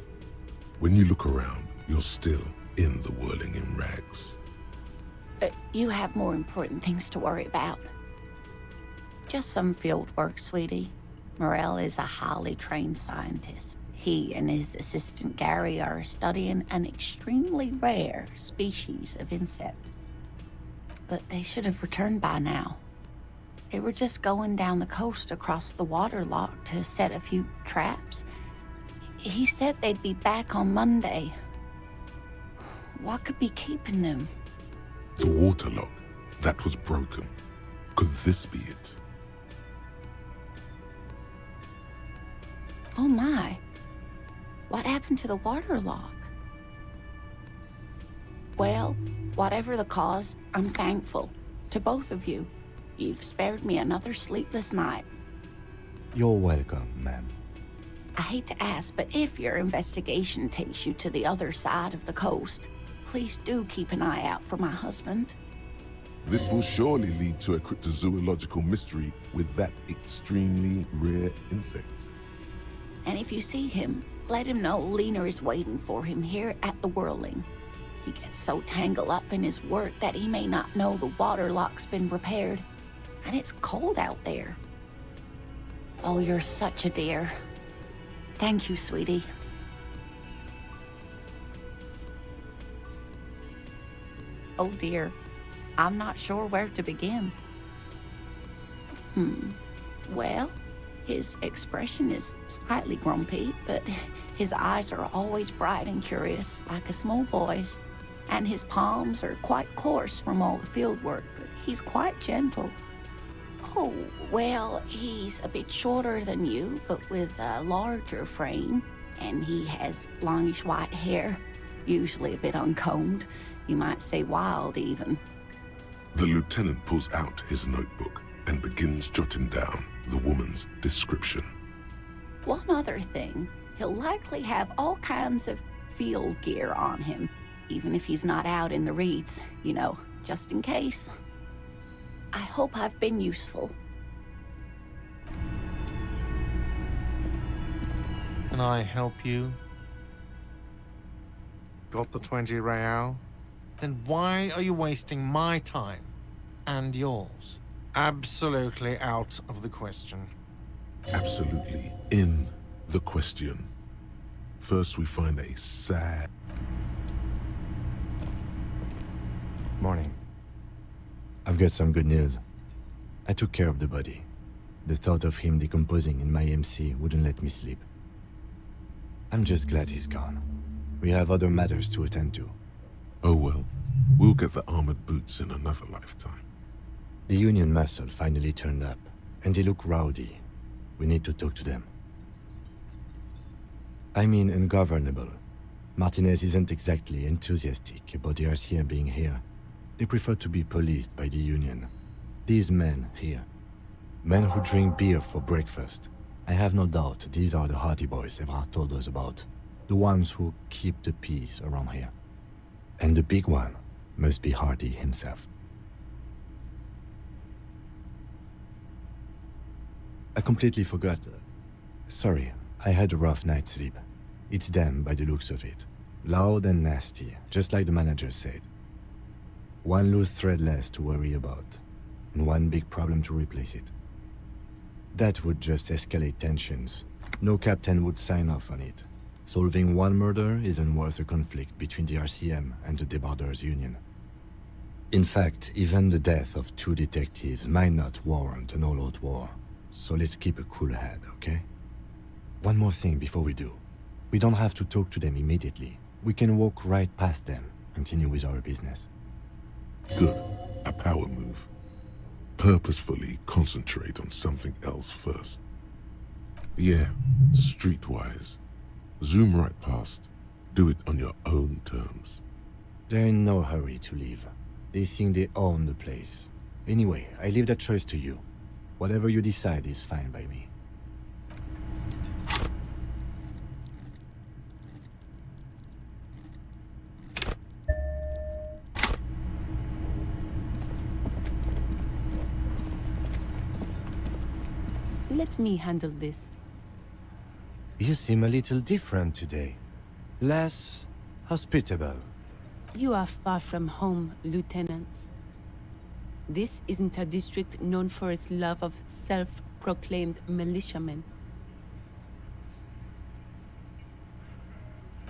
When you look around, you're still in the whirling in rags. You have more important things to worry about. Just some field work, sweetie. Morel is a highly trained scientist. He and his assistant Gary are studying an extremely rare species of insect. But they should have returned by now. They were just going down the coast across the waterlock to set a few traps. He said they'd be back on Monday. What could be keeping them? The waterlock, that was broken. Could this be it? Oh my. What happened to the waterlock? Well, whatever the cause, I'm thankful. To both of you. You've spared me another sleepless night. You're welcome, ma'am. I hate to ask, but if your investigation takes you to the other side of the coast, please do keep an eye out for my husband. This will surely lead to a cryptozoological mystery with that extremely rare insect. And if you see him, let him know Lena is waiting for him here at the Whirling. He gets so tangled up in his work that he may not know the waterlock's been repaired. And it's cold out there. Oh, you're such a dear. Thank you, sweetie. Oh dear. I'm not sure where to begin. Well, his expression is slightly grumpy, but his eyes are always bright and curious, like a small boy's. And his palms are quite coarse from all the field work, but he's quite gentle. Oh, well, he's a bit shorter than you, but with a larger frame, and he has longish white hair, usually a bit uncombed. You might say wild, even. The lieutenant pulls out his notebook and begins jotting down the woman's description. One other thing, he'll likely have all kinds of field gear on him, even if he's not out in the reeds, you know, just in case. I hope I've been useful. Can I help you? Got the 20 real? Then why are you wasting my time and yours? Absolutely out of the question. Absolutely in the question. First, we find a sad... Morning. I've got some good news. I took care of the body. The thought of him decomposing in my MC wouldn't let me sleep. I'm just glad he's gone. We have other matters to attend to. Oh well, we'll get the armored boots in another lifetime. The Union muscle finally turned up, and they look rowdy. We need to talk to them. I mean ungovernable. Martinez isn't exactly enthusiastic about the RCM being here. They prefer to be policed by the Union. These men here. Men who drink beer for breakfast. I have no doubt these are the hearty boys Evrard told us about. The ones who keep the peace around here. And the big one must be Hardy himself. I completely forgot. Sorry, I had a rough night's sleep. It's them by the looks of it. Loud and nasty, just like the manager said. One loose thread less to worry about, and one big problem to replace it. That would just escalate tensions. No captain would sign off on it. Solving one murder isn't worth a conflict between the RCM and the Debarders Union. In fact, even the death of 2 detectives might not warrant an all-out war. So let's keep a cool head, okay? One more thing before we do. We don't have to talk to them immediately. We can walk right past them, continue with our business. Good. A power move. Purposefully concentrate on something else first. Yeah, streetwise. Zoom right past. Do it on your own terms. They're in no hurry to leave. They think they own the place. Anyway, I leave that choice to you. Whatever you decide is fine by me. Let me handle this. You seem a little different today. Less hospitable. You are far from home, Lieutenant. This isn't a district known for its love of self-proclaimed militiamen.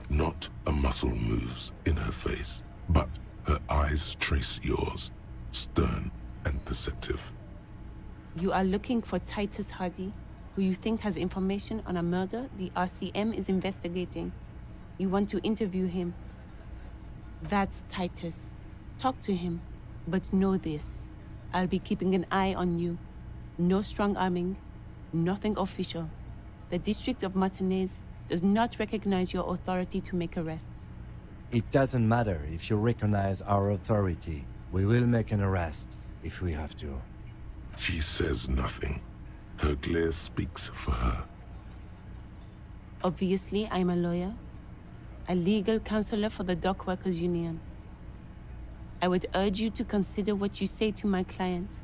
Not a muscle moves in her face, but her eyes trace yours, stern and perceptive. You are looking for Titus Hardy, who you think has information on a murder the RCM is investigating. You want to interview him. That's Titus. Talk to him, but know this. I'll be keeping an eye on you. No strong arming, nothing official. The District of Martinez does not recognize your authority to make arrests. It doesn't matter if you recognize our authority. We will make an arrest, if we have to. She says nothing. Her glare speaks for her. Obviously, I'm a lawyer. A legal counselor for the Dock Workers Union. I would urge you to consider what you say to my clients.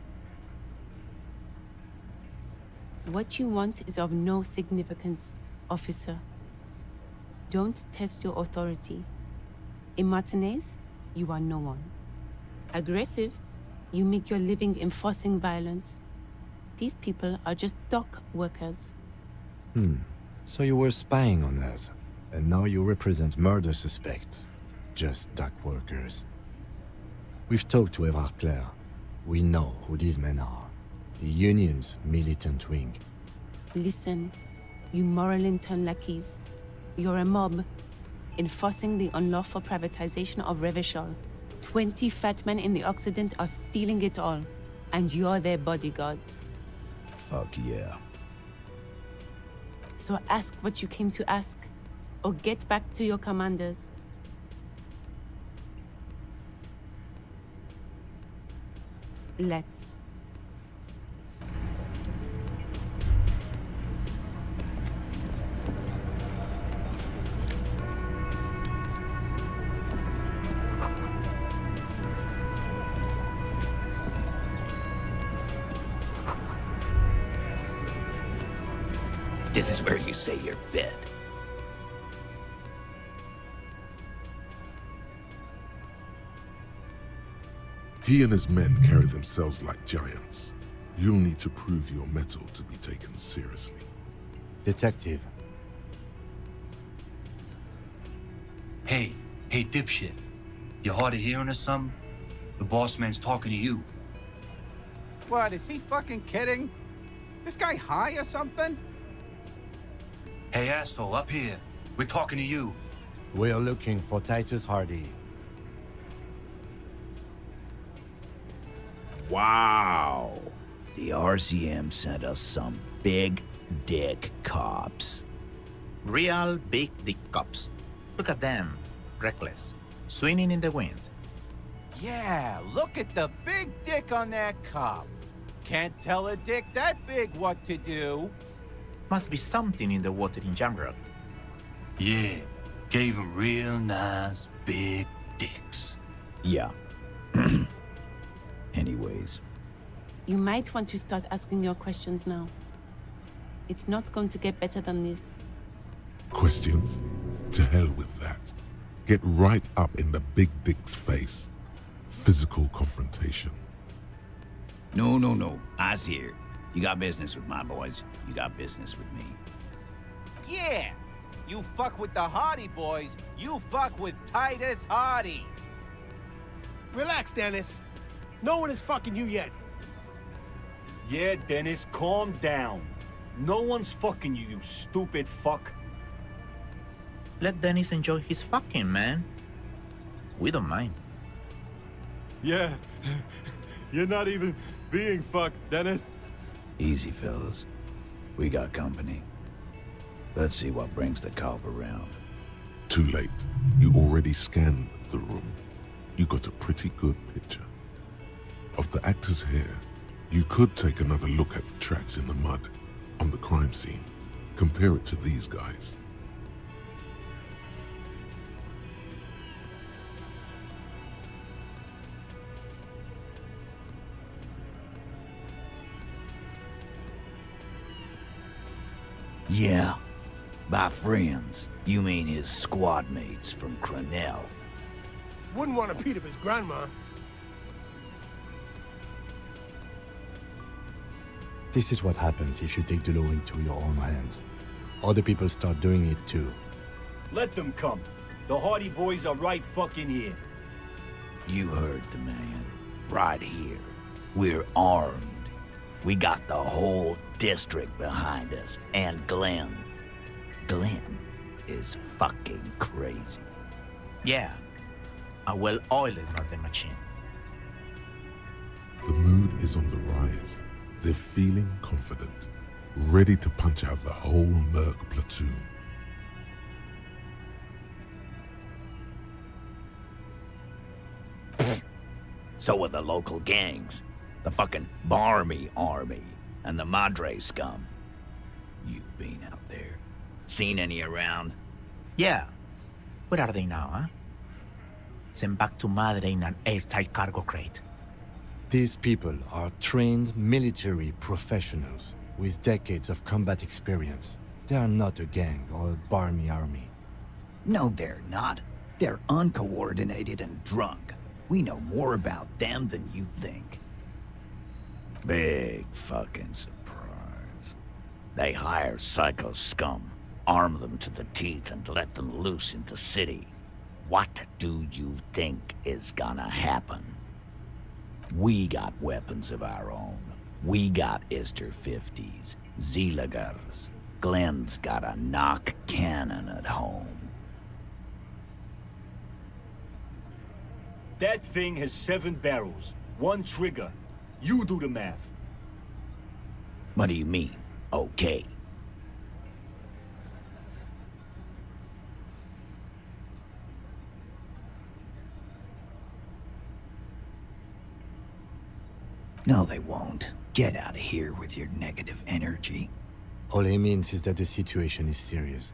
What you want is of no significance, officer. Don't test your authority. In Martinez, you are no one. Aggressive, you make your living enforcing violence. These people are just dock workers. So you were spying on us, and now you represent murder suspects. Just dock workers. We've talked to Revachol. We know who these men are. The Union's militant wing. Listen, you moral intern lackeys. You're a mob, enforcing the unlawful privatization of Revachol. 20 fat men in the Occident are stealing it all, and you're their bodyguards. Fuck yeah. So ask what you came to ask, or get back to your commanders. Let's. This is where you say your bed. He and his men carry themselves like giants. You'll need to prove your mettle to be taken seriously. Detective. Hey, dipshit. You hard of hearing or something? The boss man's talking to you. What, is he fucking kidding? This guy high or something? Hey, asshole, up here. We're talking to you. We're looking for Titus Hardy. Wow. The RCM sent us some big dick cops. Real big dick cops. Look at them. Reckless. Swinging in the wind. Yeah, look at the big dick on that cop. Can't tell a dick that big what to do. Must be something in the water in general. Yeah, gave him real nice big dicks. Yeah. Anyways. You might want to start asking your questions now. It's not going to get better than this. Questions? To hell with that. Get right up in the big dick's face. Physical confrontation. No. I's here. You got business with my boys. You got business with me. Yeah! You fuck with the Hardy boys, you fuck with Titus Hardy. Relax, Dennis. No one is fucking you yet. Yeah, Dennis, calm down. No one's fucking you, you stupid fuck. Let Dennis enjoy his fucking, man. We don't mind. Yeah, you're not even being fucked, Dennis. Easy, fellas. We got company. Let's see what brings the cop around. Too late. You already scanned the room. You got a pretty good picture. Of the actors here, you could take another look at the tracks in the mud on the crime scene. Compare it to these guys. Yeah. By friends, you mean his squad mates from Cronell. Wouldn't want to beat up his grandma. This is what happens if you take the law into your own hands. Other people start doing it too. Let them come. The Hardy boys are right fucking here. You heard the man. Right here. We're armed. We got the whole district behind us. And Glenn. Glenn is fucking crazy. Yeah. A well-oiled murder machine. The mood is on the rise. They're feeling confident, ready to punch out the whole Merc platoon. So are the local gangs. The fucking Barmy Army and the Madre scum. You've been out there. Seen any around? Yeah. Where are they now, huh? Sent back to Madre in an airtight cargo crate. These people are trained military professionals with decades of combat experience. They are not a gang or a barmy army. No, they're not. They're uncoordinated and drunk. We know more about them than you think. Big fucking surprise. They hire psycho scum, arm them to the teeth, and let them loose in the city. What do you think is gonna happen? We got weapons of our own. We got Ister 50s, Zeelagers. Glenn's got a knock cannon at home. That thing has 7 barrels, 1 trigger. You do the math. What do you mean, okay? No, they won't. Get out of here with your negative energy. All he means is that the situation is serious.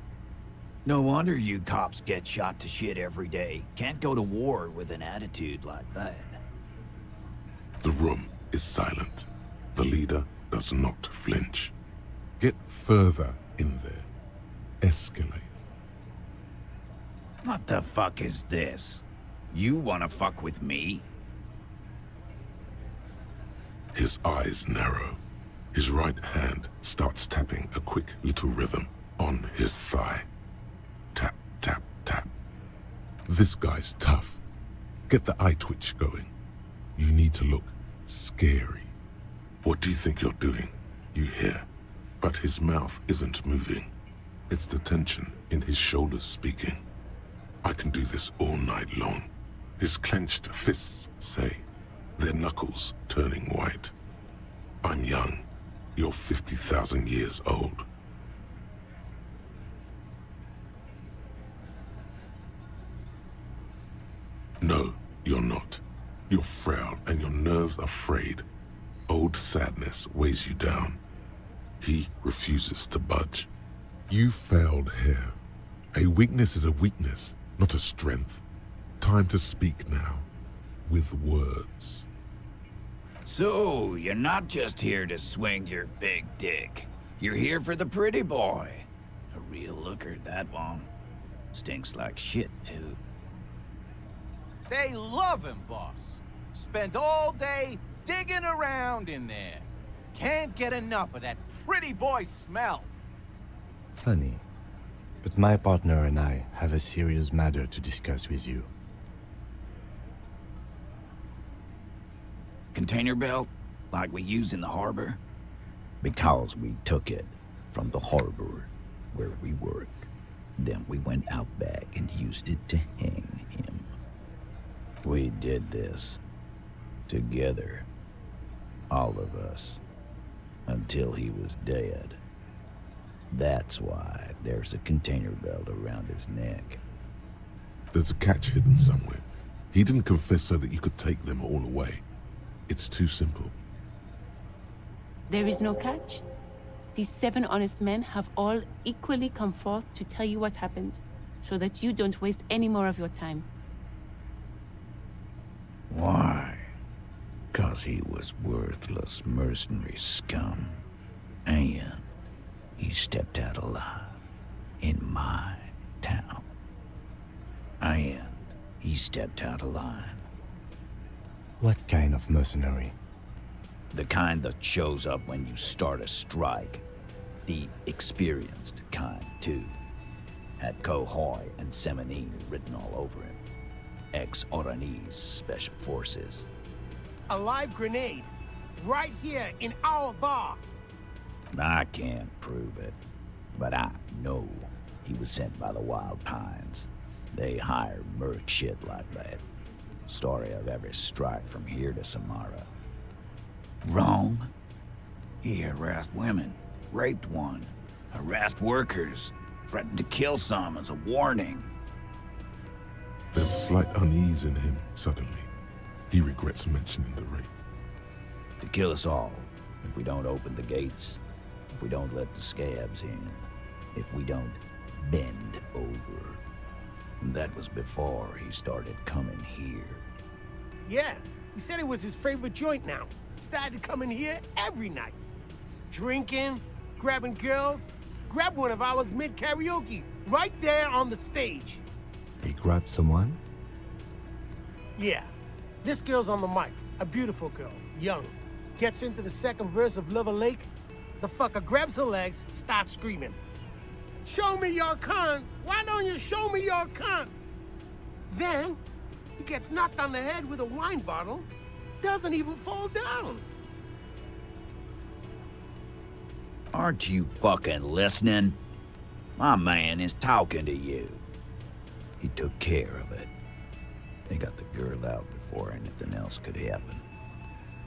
No wonder you cops get shot to shit every day. Can't go to war with an attitude like that. The room is silent. The leader does not flinch. Get further in there. Escalate. What the fuck is this? You wanna fuck with me? His eyes narrow. His right hand starts tapping a quick little rhythm on his thigh. Tap, tap, tap. This guy's tough. Get the eye twitch going. You need to look scary. What do you think you're doing? You hear. But his mouth isn't moving. It's the tension in his shoulders speaking. I can do this all night long. His clenched fists say, their knuckles turning white. I'm young. You're 50,000 years old. No, you're not. You're frail and your nerves are frayed. Old sadness weighs you down. He refuses to budge. You failed here. A weakness is a weakness, not a strength. Time to speak now. With words. So, you're not just here to swing your big dick. You're here for the pretty boy. A real looker, that one. Stinks like shit, too. They love him, boss. Spend all day digging around in there. Can't get enough of that pretty boy smell. Funny. But my partner and I have a serious matter to discuss with you. Container belt, like we use in the harbor? Because we took it from the harbor where we work. Then we went out back and used it to hang him. We did this together, all of us, until he was dead. That's why there's a container belt around his neck. There's a catch hidden somewhere. He didn't confess so that you could take them all away. It's too simple. There is no catch. These 7 honest men have all equally come forth to tell you what happened, so that you don't waste any more of your time. Why? 'Cause he was worthless mercenary scum. And he stepped out alive in my town. And he stepped out alive. What kind of mercenary? The kind that shows up when you start a strike. The experienced kind, too. Had Kohoy and Semenine written all over him. Ex-Oranese Special Forces. A live grenade. Right here in our bar. I can't prove it, but I know he was sent by the Wild Pines. They hire merc shit like that. Story of every strike from here to Samara. Wrong. He harassed women, raped one, harassed workers, threatened to kill some as a warning. There's a slight unease in him, suddenly. He regrets mentioning the rape. To kill us all, if we don't open the gates, if we don't let the scabs in, if we don't bend over. And that was before he started coming here. Yeah, he said it was his favorite joint now. Started coming here every night. Drinking, grabbing girls. Grabbed one of ours mid-karaoke, right there on the stage. He grabbed someone? Yeah, this girl's on the mic. A beautiful girl, young. Gets into the second verse of Lover Lake. The fucker grabs her legs, starts screaming. Show me your cunt! Why don't you show me your cunt? Then, he gets knocked on the head with a wine bottle. Doesn't even fall down. Aren't you fucking listening? My man is talking to you. He took care of it. They got the girl out before anything else could happen.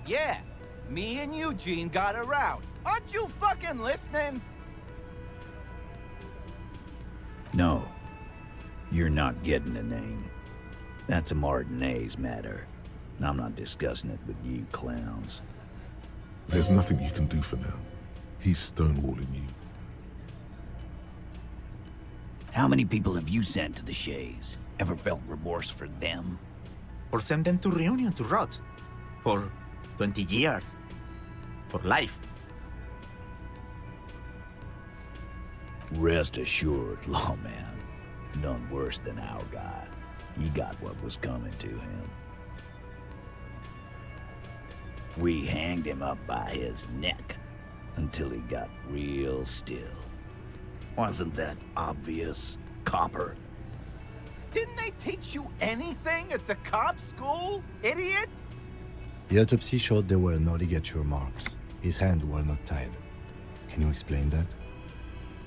Yeah, me and Eugene got her out. Aren't you fucking listening? No, you're not getting the name. That's a Martinez matter. And I'm not discussing it with you clowns. There's nothing you can do for now. He's stonewalling you. How many people have you sent to the Shays? Ever felt remorse for them? Or send them to Reunion to rot. For 20 years. For life. Rest assured, lawman. None worse than our guy. He got what was coming to him. We hanged him up by his neck until he got real still. Wasn't that obvious, Copper? Didn't they teach you anything at the cop school, idiot? The autopsy showed there were no ligature marks. His hands were not tied. Can you explain that?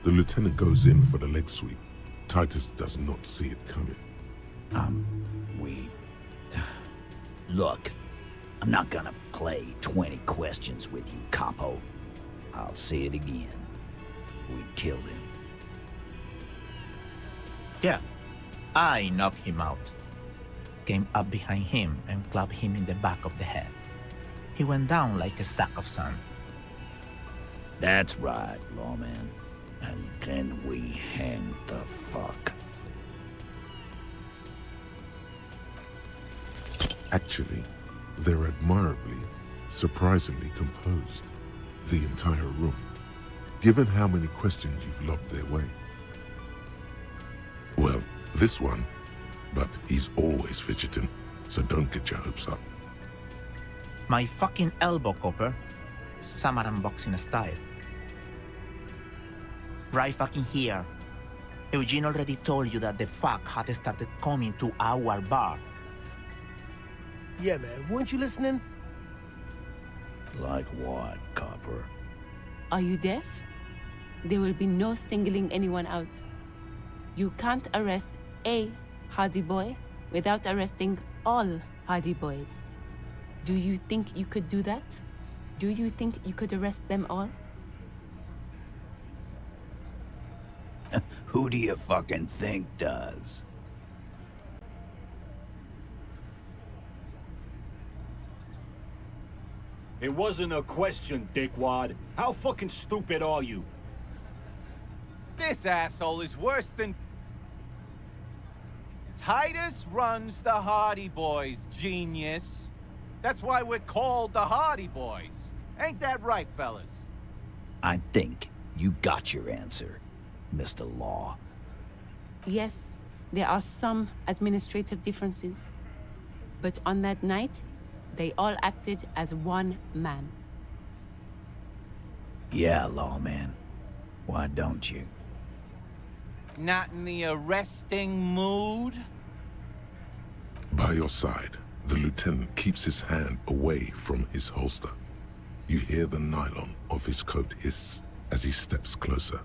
The lieutenant goes in for the leg sweep. Titus does not see it coming. Look, I'm not gonna play 20 questions with you, Capo. I'll say it again. We killed him. Yeah, I knocked him out. Came up behind him and clubbed him in the back of the head. He went down like a sack of sand. That's right, lawman. And then we hanged the fuck. Actually, they're admirably, surprisingly composed. The entire room. Given how many questions you've lobbed their way, this one, but he's always fidgeting, so don't get your hopes up. My fucking elbow, Copper. Summer unboxing style. Right fucking here. Eugene already told you that the fuck had started coming to our bar. Yeah, man, weren't you listening? Like what, Copper? Are you deaf? There will be no singling anyone out. You can't arrest a Hardy Boy without arresting all Hardy Boys. Do you think you could do that? Do you think you could arrest them all? Who do you fucking think does? It wasn't a question, dickwad. How fucking stupid are you? This asshole is worse than... Titus runs the Hardy Boys, genius. That's why we're called the Hardy Boys. Ain't that right, fellas? I think you got your answer, Mr. Law. Yes, there are some administrative differences. But on that night, they all acted as one man. Yeah, Lawman. Why don't you? Not in the arresting mood? By your side, the lieutenant keeps his hand away from his holster. You hear the nylon of his coat hiss as he steps closer.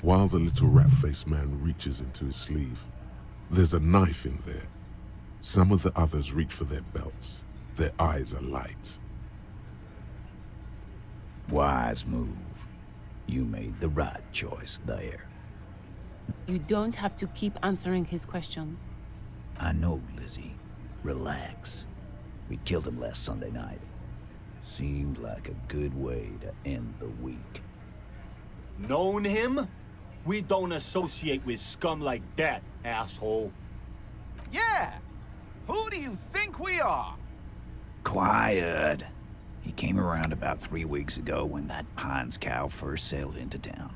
While the little rat-faced man reaches into his sleeve, there's a knife in there. Some of the others reach for their belts. Their eyes are light. Wise move. You made the right choice there. You don't have to keep answering his questions. I know, Lizzie. Relax. We killed him last Sunday night. Seemed like a good way to end the week. Known him? We don't associate with scum like that, asshole. Yeah! Who do you think we are? Quiet. He came around about 3 weeks ago when that Pines cow first sailed into town.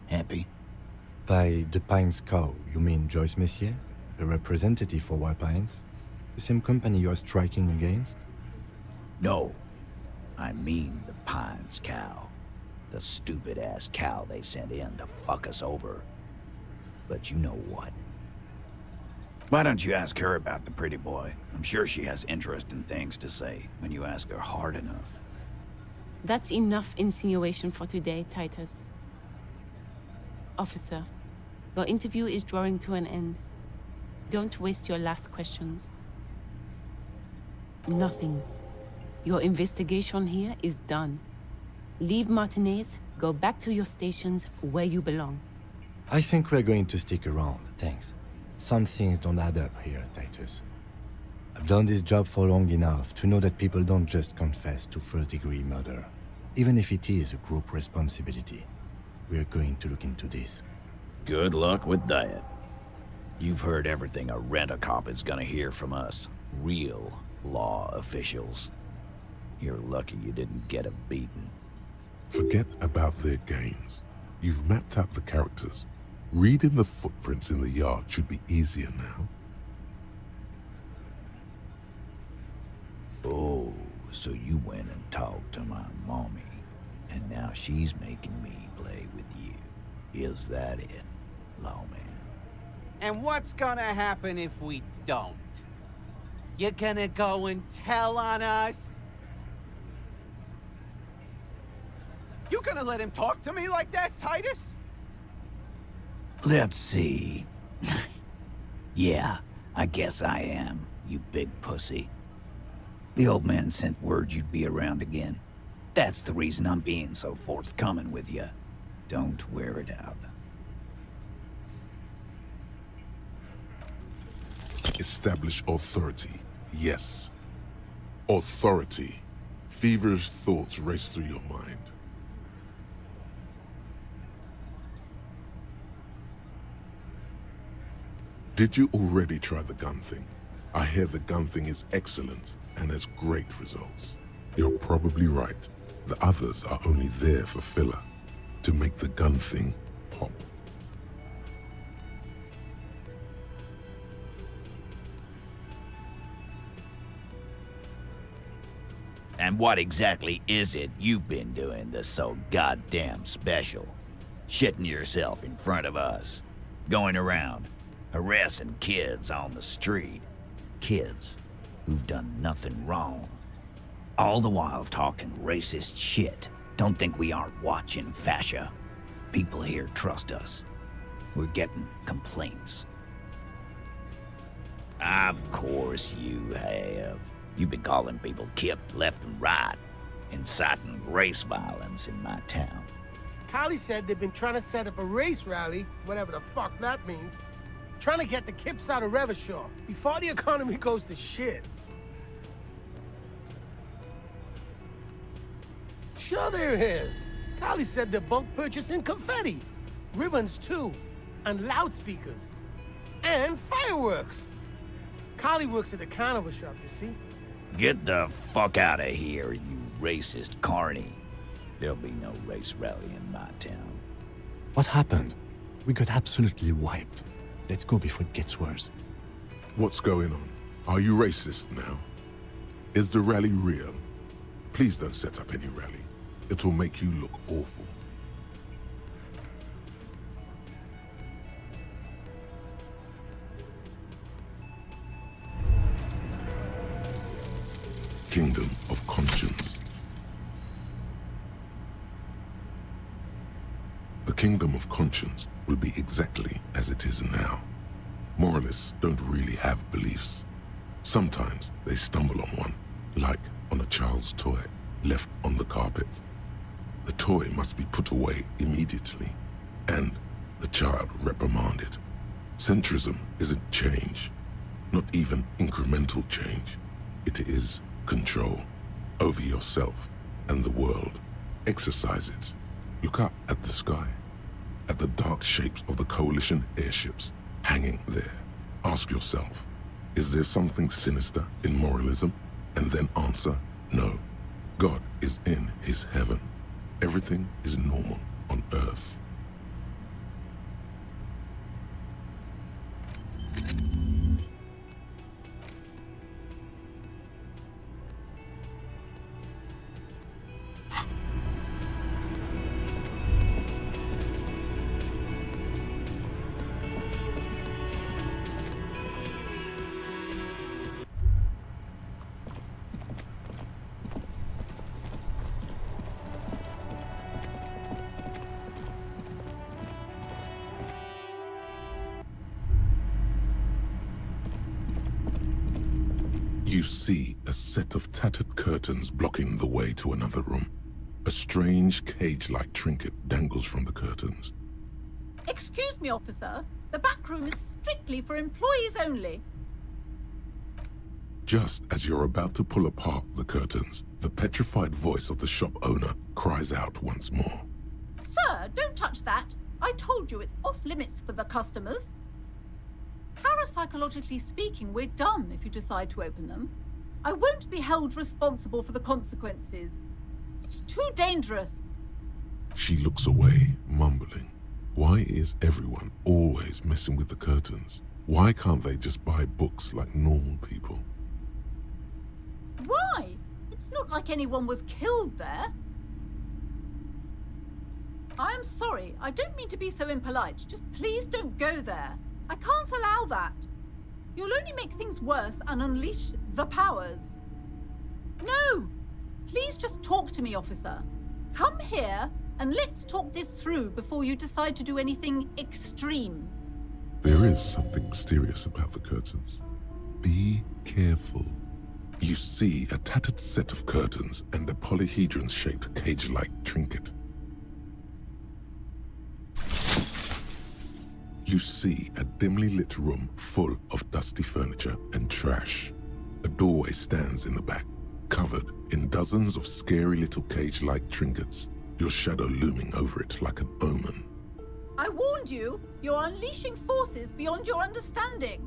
Happy? By the Pines cow, you mean Joyce Messier, the representative for White Pines? The same company you are striking against? No. I mean the Pines cow. The stupid-ass cow they sent in to fuck us over. But you know what? Why don't you ask her about the pretty boy? I'm sure she has interesting things to say when you ask her hard enough. That's enough insinuation for today, Titus. Officer, your interview is drawing to an end. Don't waste your last questions. Nothing. Your investigation here is done. Leave Martinez, go back to your stations where you belong. I think we're going to stick around, thanks. Some things don't add up here, Titus. I've done this job for long enough to know that people don't just confess to first-degree murder, even if it is a group responsibility. We're going to look into this. Good luck with that. You've heard everything a rent-a-cop is gonna hear from us. Real law officials. You're lucky you didn't get a beating. Forget about their games. You've mapped out the characters. Reading the footprints in the yard should be easier now. Oh, so you went and talked to my mommy, and now she's making me play with you. Is that it, Lawman? And what's gonna happen if we don't? You gonna go and tell on us? You gonna let him talk to me like that, Titus? Let's see. Yeah, I guess I am, you big pussy. The old man sent word you'd be around again. That's the reason I'm being so forthcoming with you. Don't wear it out. Establish authority. Yes. Authority. Feverish thoughts race through your mind. Did you already try the gun thing? I hear the gun thing is excellent and has great results. You're probably right. The others are only there for filler, to make the gun thing pop. And what exactly is it you've been doing that's so goddamn special? Shitting yourself in front of us. Going around, harassing kids on the street. Kids who've done nothing wrong. All the while talking racist shit. Don't think we aren't watching, fascia. People here trust us. We're getting complaints. Of course you have. You've been calling people Kip left and right, inciting race violence in my town. Kylie said they've been trying to set up a race rally, whatever the fuck that means. Trying to get the Kips out of Revachol before the economy goes to shit. Sure there is. Kylie said they're bulk purchasing confetti, ribbons too, and loudspeakers, and fireworks. Kylie works at the carnival shop, you see? Get the fuck out of here, you racist carny. There'll be no race rally in my town. What happened? We got absolutely wiped. Let's go before it gets worse. What's going on? Are you racist now? Is the rally real? Please don't set up any rally. It will make you look awful. Kingdom of Conscience. The Kingdom of Conscience will be exactly as it is now. Moralists don't really have beliefs. Sometimes they stumble on one, like on a child's toy left on the carpet. The toy must be put away immediately, and the child reprimanded. Centrism isn't change, not even incremental change. It is control over yourself and the world. Exercise it. Look up at the sky, at the dark shapes of the coalition airships hanging there. Ask yourself, is there something sinister in moralism? And then answer, no. God is in his heaven. Everything is normal on earth. You see a set of tattered curtains blocking the way to another room. A strange cage-like trinket dangles from the curtains. Excuse me, officer. The back room is strictly for employees only. Just as you're about to pull apart the curtains, the petrified voice of the shop owner cries out once more. Sir, don't touch that. I told you it's off limits for the customers. Parapsychologically speaking, we're done if you decide to open them. I won't be held responsible for the consequences. It's too dangerous. She looks away, mumbling. Why is everyone always messing with the curtains? Why can't they just buy books like normal people? Why? It's not like anyone was killed there. I'm sorry, I don't mean to be so impolite. Just please don't go there. I can't allow that. You'll only make things worse and unleash the powers. No! Please just talk to me, officer. Come here and let's talk this through before you decide to do anything extreme. There is something mysterious about the curtains. Be careful. You see a tattered set of curtains and a polyhedron-shaped cage-like trinket. You see a dimly lit room full of dusty furniture and trash. A doorway stands in the back, covered in dozens of scary little cage-like trinkets, your shadow looming over it like an omen. I warned you, you're unleashing forces beyond your understanding.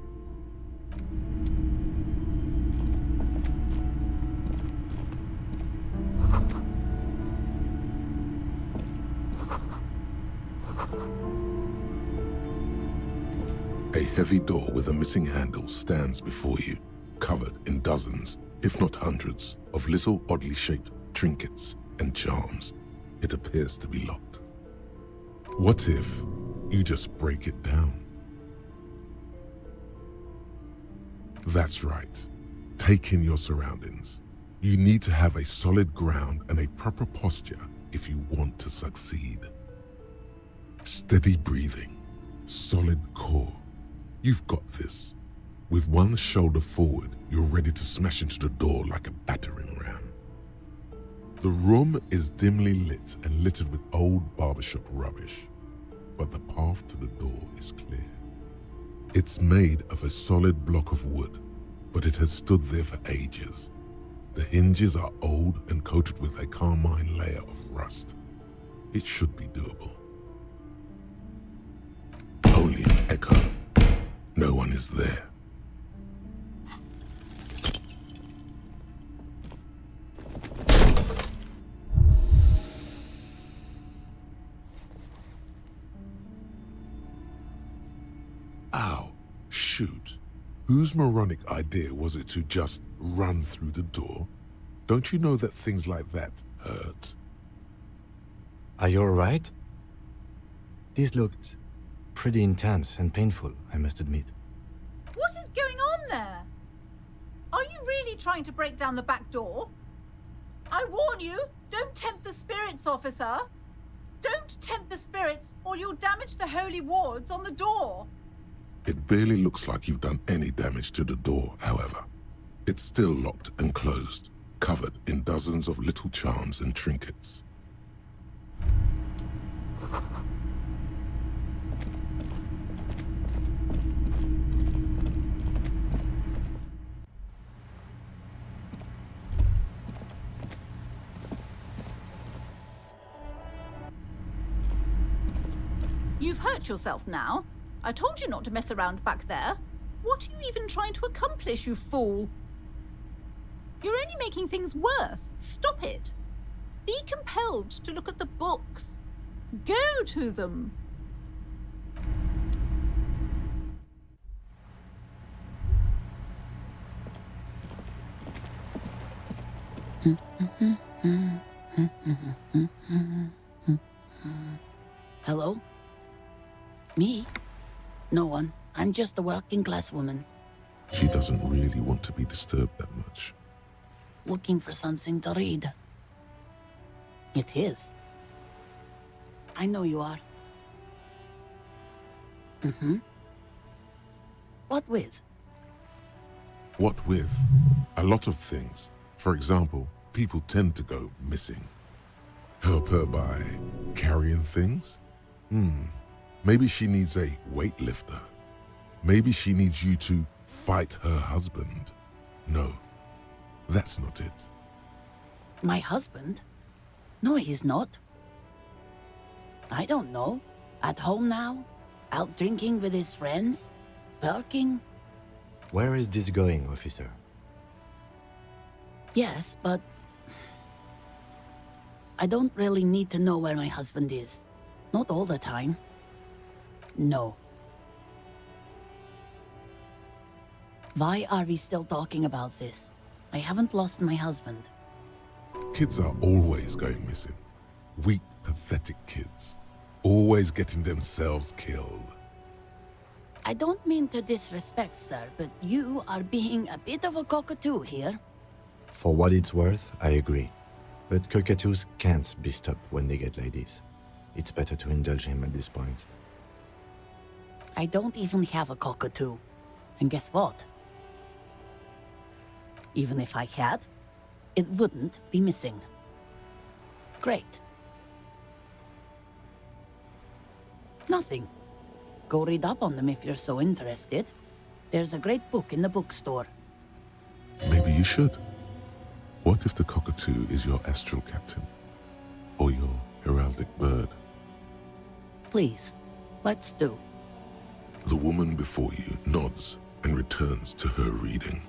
A heavy door with a missing handle stands before you. covered in dozens, if not hundreds, of little oddly shaped trinkets and charms. It appears to be locked. What if you just break it down? That's right. Take in your surroundings. You need to have a solid ground and a proper posture if you want to succeed. Steady breathing, solid core. You've got this. With one shoulder forward, you're ready to smash into the door like a battering ram. The room is dimly lit and littered with old barbershop rubbish, but the path to the door is clear. It's made of a solid block of wood, but it has stood there for ages. The hinges are old and coated with a carmine layer of rust. It should be doable. Only an echo. No one is there. Ow, shoot. Whose moronic idea was it to just run through the door? Don't you know that things like that hurt? Are you alright? This looked pretty intense and painful, I must admit. What is going on there? Are you really trying to break down the back door? I warn you, don't tempt the spirits, officer. Don't tempt the spirits, or you'll damage the holy wards on the door. It barely looks like you've done any damage to the door, however. It's still locked and closed, covered in dozens of little charms and trinkets. You've hurt yourself now. I told you not to mess around back there. What are you even trying to accomplish, you fool? You're only making things worse. Stop it. Be compelled to look at the books. Go to them. Hello? Me? No one. I'm just a working class woman. She doesn't really want to be disturbed that much. Looking for something to read. It is. I know you are. Mm-hmm. What with? What with? A lot of things. For example, people tend to go missing. Help her by carrying things? Maybe she needs a weightlifter. Maybe she needs you to fight her husband. No, that's not it. My husband? No, he's not. I don't know. At home now? Out drinking with his friends? Working? Where is this going, officer? Yes, but I don't really need to know where my husband is. Not all the time. No. Why are we still talking about this? I haven't lost my husband. Kids are always going missing. Weak, pathetic kids. Always getting themselves killed. I don't mean to disrespect, sir, but you are being a bit of a cockatoo here. For what it's worth, I agree. But cockatoos can't be stopped when they get ladies. It's better to indulge him at this point. I don't even have a cockatoo. And guess what? Even if I had, it wouldn't be missing. Great. Nothing. Go read up on them if you're so interested. There's a great book in the bookstore. Maybe you should. What if the cockatoo is your astral captain? Or your heraldic bird? Please, let's do. The woman before you nods and returns to her reading.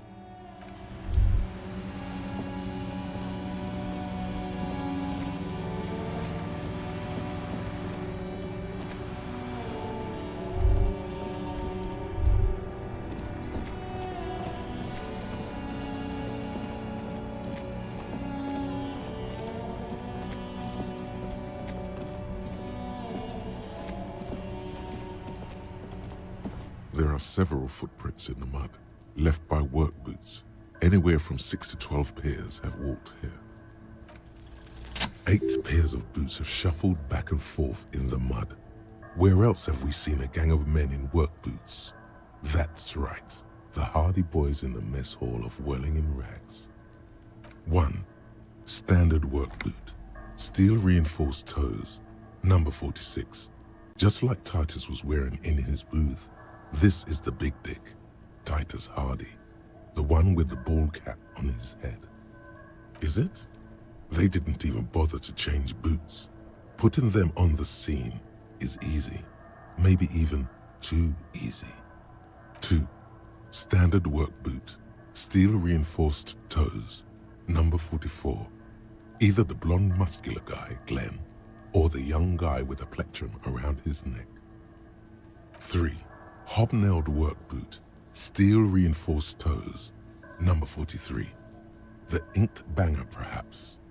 are several footprints in the mud, left by work boots. Anywhere from 6 to 12 pairs have walked here. 8 pairs of boots have shuffled back and forth in the mud. Where else have we seen a gang of men in work boots? That's right, the hardy boys in the mess hall of whirling in rags. 1. Standard work boot. Steel reinforced toes. Number 46. Just like Titus was wearing in his booth, this is the big dick, Titus Hardy, the one with the bald cap on his head. Is it? They didn't even bother to change boots. Putting them on the scene is easy, maybe even too easy. 2. Standard work boot, steel reinforced toes, number 44. Either the blonde muscular guy, Glenn, or the young guy with a plectrum around his neck. 3. Hobnailed work boot, steel reinforced toes, number 43. The inked banger, perhaps.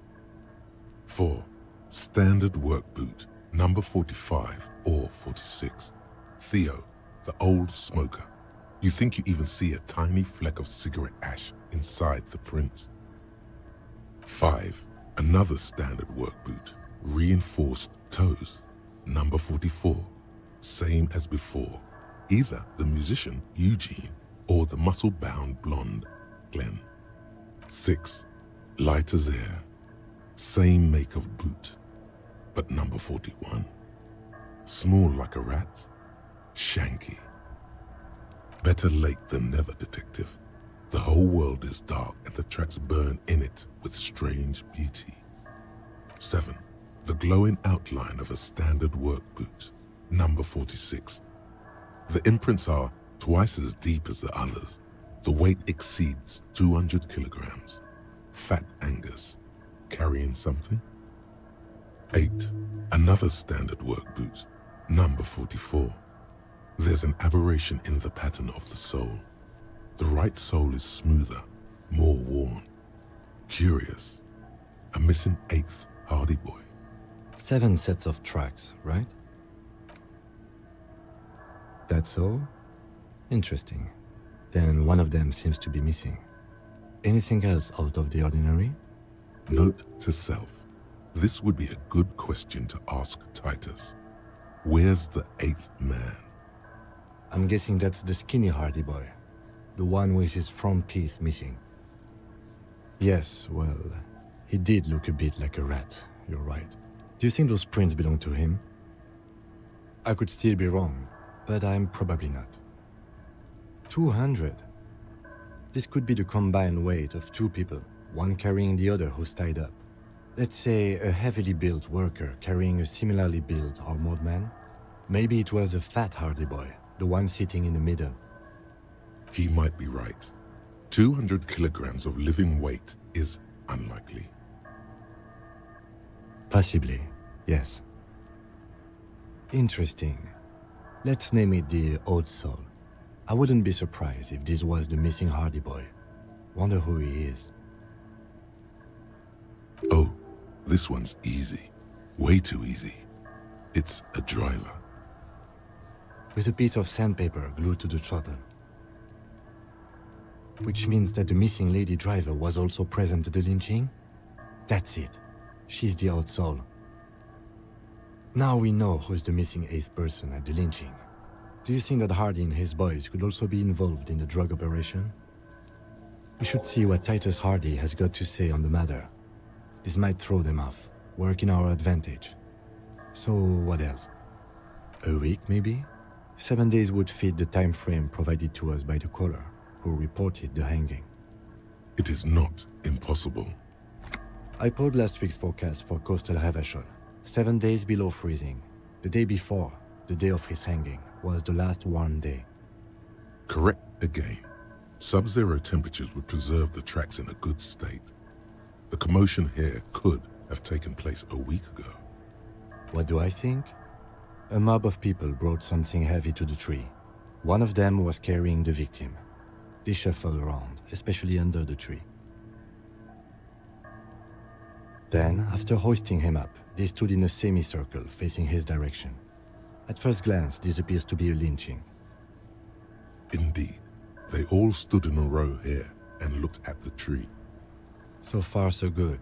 4. Standard work boot, number 45 or 46. Theo, the old smoker. You think you even see a tiny fleck of cigarette ash inside the print. 5. Another standard work boot, reinforced toes, number 44. Same as before. Either the musician, Eugene, or the muscle-bound blonde, Glenn. 6. Light as air. Same make of boot, but number 41. Small like a rat, Shanky. Better late than never, detective. The whole world is dark and the tracks burn in it with strange beauty. 7. The glowing outline of a standard work boot, number 46. The imprints are twice as deep as the others. The weight exceeds 200 kilograms. Fat Angus, carrying something? 8. Another standard work boot, number 44. There's an aberration in the pattern of the sole. The right sole is smoother, more worn. Curious. A missing 8th Hardy boy. 7 sets of tracks, right? That's all? Interesting. Then one of them seems to be missing. Anything else out of the ordinary? Note to self. This would be a good question to ask Titus. Where's the 8th man? I'm guessing that's the skinny Hardy boy. The one with his front teeth missing. Yes, well, he did look a bit like a rat, you're right. Do you think those prints belong to him? I could still be wrong, but I'm probably not. 200? This could be the combined weight of 2 people, one carrying the other who's tied up. Let's say a heavily built worker carrying a similarly built armored man. Maybe it was a fat Hardy boy, the one sitting in the middle. He might be right. 200 kilograms of living weight is unlikely. Possibly, yes. Interesting. Let's name it the Old Soul. I wouldn't be surprised if this was the missing Hardy boy. Wonder who he is. Oh, this one's easy. Way too easy. It's a driver. With a piece of sandpaper glued to the throttle. Which means that the missing lady driver was also present at the lynching? That's it. She's the Old Soul. Now we know who's the missing 8th person at the lynching. Do you think that Hardy and his boys could also be involved in the drug operation? We should see what Titus Hardy has got to say on the matter. This might throw them off, work in our advantage. So what else? A week, maybe? 7 days would fit the time frame provided to us by the caller, who reported the hanging. It is not impossible. I pulled last week's forecast for coastal Revachol. 7 days below freezing. The day before, the day of his hanging, was the last warm day. Correct again. Sub-zero temperatures would preserve the tracks in a good state. The commotion here could have taken place a week ago. What do I think? A mob of people brought something heavy to the tree. One of them was carrying the victim. They shuffled around, especially under the tree. Then, after hoisting him up, they stood in a semicircle facing his direction. At first glance, this appears to be a lynching. Indeed, they all stood in a row here and looked at the tree. So far, so good.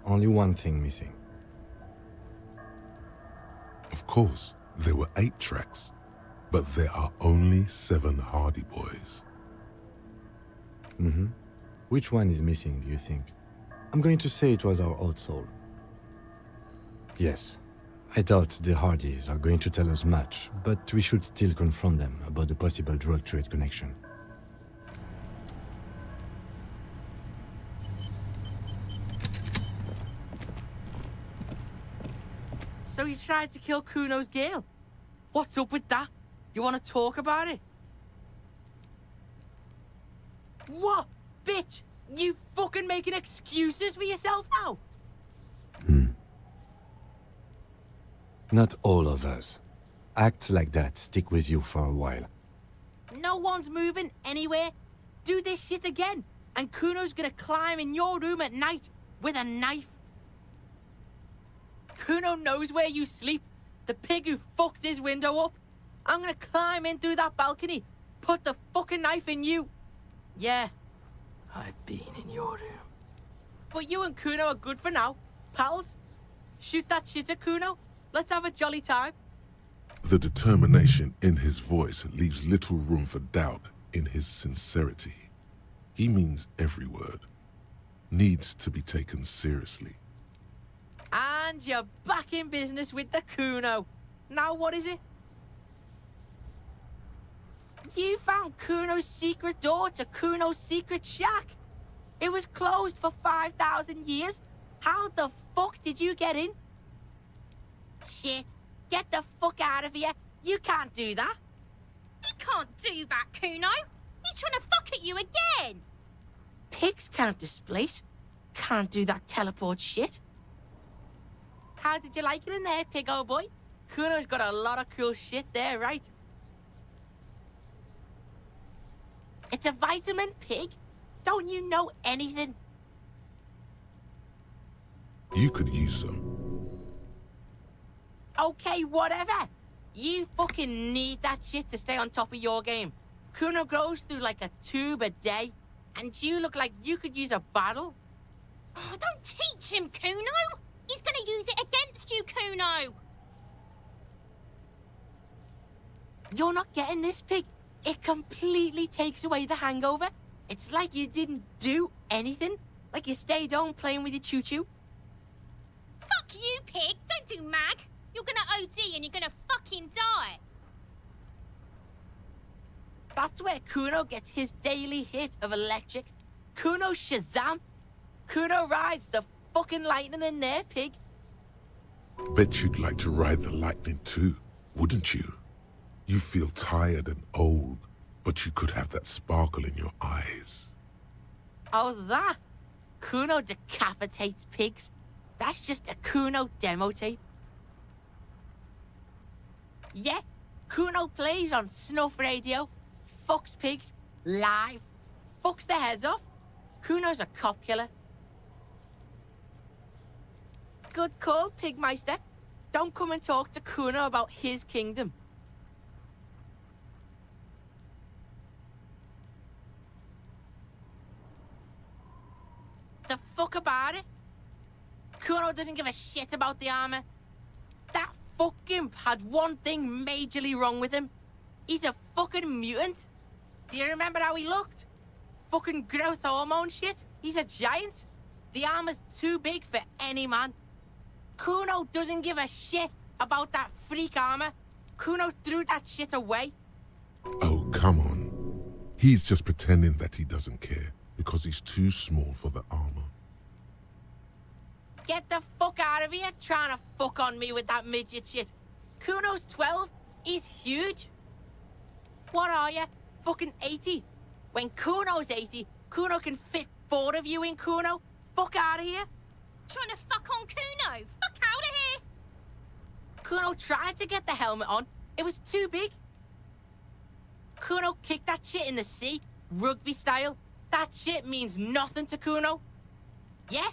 Only one thing missing. Of course, there were 8 tracks, but there are only 7 Hardy Boys. Mm-hmm. Which one is missing, do you think? I'm going to say it was our old soul. Yes, I doubt the Hardys are going to tell us much, but we should still confront them about the possible drug trade connection. So you tried to kill Kuno's girl? What's up with that? You want to talk about it? What? Bitch! You fucking making excuses for yourself now? Not all of us. Acts like that stick with you for a while. No one's moving anywhere. Do this shit again, and Kuno's gonna climb in your room at night with a knife. Kuno knows where you sleep. The pig who fucked his window up. I'm gonna climb in through that balcony, put the fucking knife in you. Yeah. I've been in your room. But you and Kuno are good for now. Pals, shoot that shit at Kuno. Let's have a jolly time. The determination in his voice leaves little room for doubt in his sincerity. He means every word. Needs to be taken seriously. And you're back in business with the Kuno. Now what is it? You found Kuno's secret door to Kuno's secret shack. It was closed for 5,000 years. How the fuck did you get in? Shit. Get the fuck out of here. You can't do that. He can't do that, Kuno. He's trying to fuck at you again. Pigs can't displace. Can't do that teleport shit. How did you like it in there, pig old boy? Kuno's got a lot of cool shit there, right? It's a vitamin pig. Don't you know anything? You could use some. Okay, whatever. You fucking need that shit to stay on top of your game. Kuno grows through like a tube a day, and you look like you could use a bottle. Oh, don't teach him, Kuno. He's gonna use it against you, Kuno. You're not getting this, pig. It completely takes away the hangover. It's like you didn't do anything. Like you stayed home playing with your choo-choo. Fuck you, pig. Don't do mag. You're gonna OD and you're gonna fucking die. That's where Kuno gets his daily hit of electric. Kuno Shazam. Kuno rides the fucking lightning in there, pig. Bet you'd like to ride the lightning too, wouldn't you? You feel tired and old, but you could have that sparkle in your eyes. Oh, that? Kuno decapitates pigs. That's just a Kuno demo tape. Yeah, Kuno plays on snuff radio, fucks pigs, live, fucks their heads off. Kuno's a cop killer. Good call, Pigmeister. Don't come and talk to Kuno about his kingdom. The fuck about it? Kuno doesn't give a shit about the armor. That fucking had one thing majorly wrong with him. He's a fucking mutant. Do you remember how he looked? Fucking growth hormone shit. He's a giant. The armor's too big for any man. Kuno doesn't give a shit about that freak armor. Kuno threw that shit away. Oh, come on. He's just pretending that he doesn't care because he's too small for the armor. Get the fuck out of here trying to fuck on me with that midget shit. Kuno's 12. He's huge. What are you? Fucking 80? When Kuno's 80, Kuno can fit 4 of you in Kuno. Fuck out of here. Trying to fuck on Kuno. Fuck out of here. Kuno tried to get the helmet on. It was too big. Kuno kicked that shit in the sea, rugby style. That shit means nothing to Kuno. Yeah,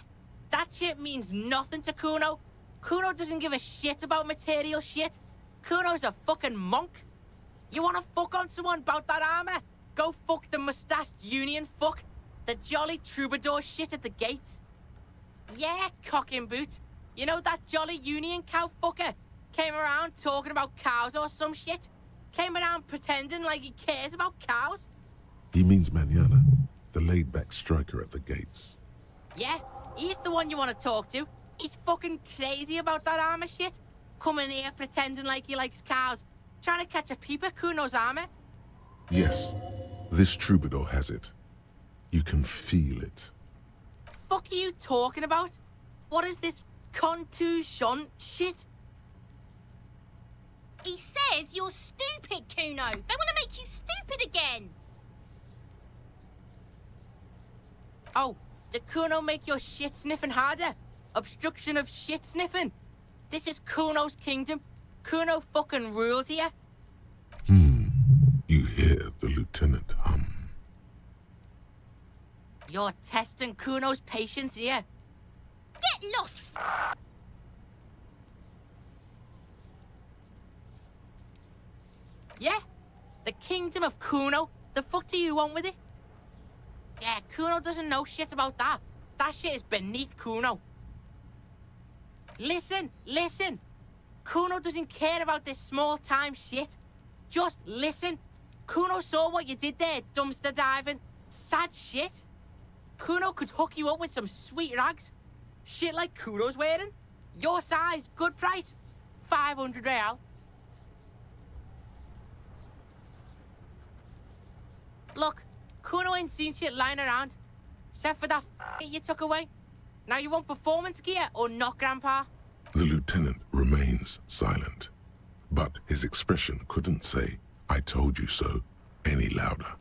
that shit means nothing to Kuno. Kuno doesn't give a shit about material shit. Kuno's a fucking monk. You wanna fuck on someone about that armor? Go fuck the mustached union fuck. The jolly troubadour shit at the gate. Yeah, cock and boot. You know that jolly union cow fucker? Came around talking about cows or some shit? Came around pretending like he cares about cows? He means Manana, the laid-back striker at the gates. Yeah, he's the one you want to talk to. He's fucking crazy about that armor shit. Coming here pretending like he likes cows. Trying to catch a peep at Kuno's armor. Yes, this troubadour has it. You can feel it. Fuck are you talking about? What is this contusion shit? He says you're stupid, Kuno. They want to make you stupid again. Oh, did Kuno make your shit sniffing harder? Obstruction of shit sniffing? This is Kuno's kingdom. Kuno fucking rules here. You hear the lieutenant hum. You're testing Kuno's patience here. Get lost, Yeah? The kingdom of Kuno? The fuck do you want with it? Yeah, Kuno doesn't know shit about that. That shit is beneath Kuno. Listen, listen. Kuno doesn't care about this small-time shit. Just listen. Kuno saw what you did there, dumpster diving. Sad shit. Kuno could hook you up with some sweet rags. Shit like Kuno's wearing. Your size, good price. 500 real. Look, Kuno ain't seen shit lying around. Except for that you took away. Now you want performance gear or not, Grandpa? The lieutenant remains silent, but his expression couldn't say, "I told you so," any louder.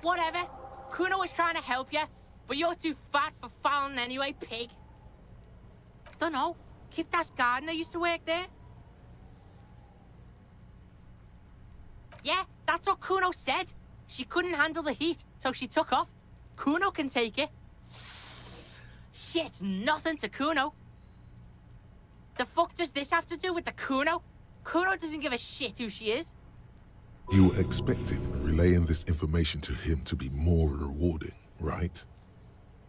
Whatever. Kuno was trying to help you, but you're too fat for fouling anyway, pig. Dunno. Kiptas gardener used to work there. Yeah, that's what Kuno said. She couldn't handle the heat, so she took off. Kuno can take it. Shit's nothing to Kuno. The fuck does this have to do with the Kuno? Kuno doesn't give a shit who she is. You were expecting relaying this information to him to be more rewarding, right?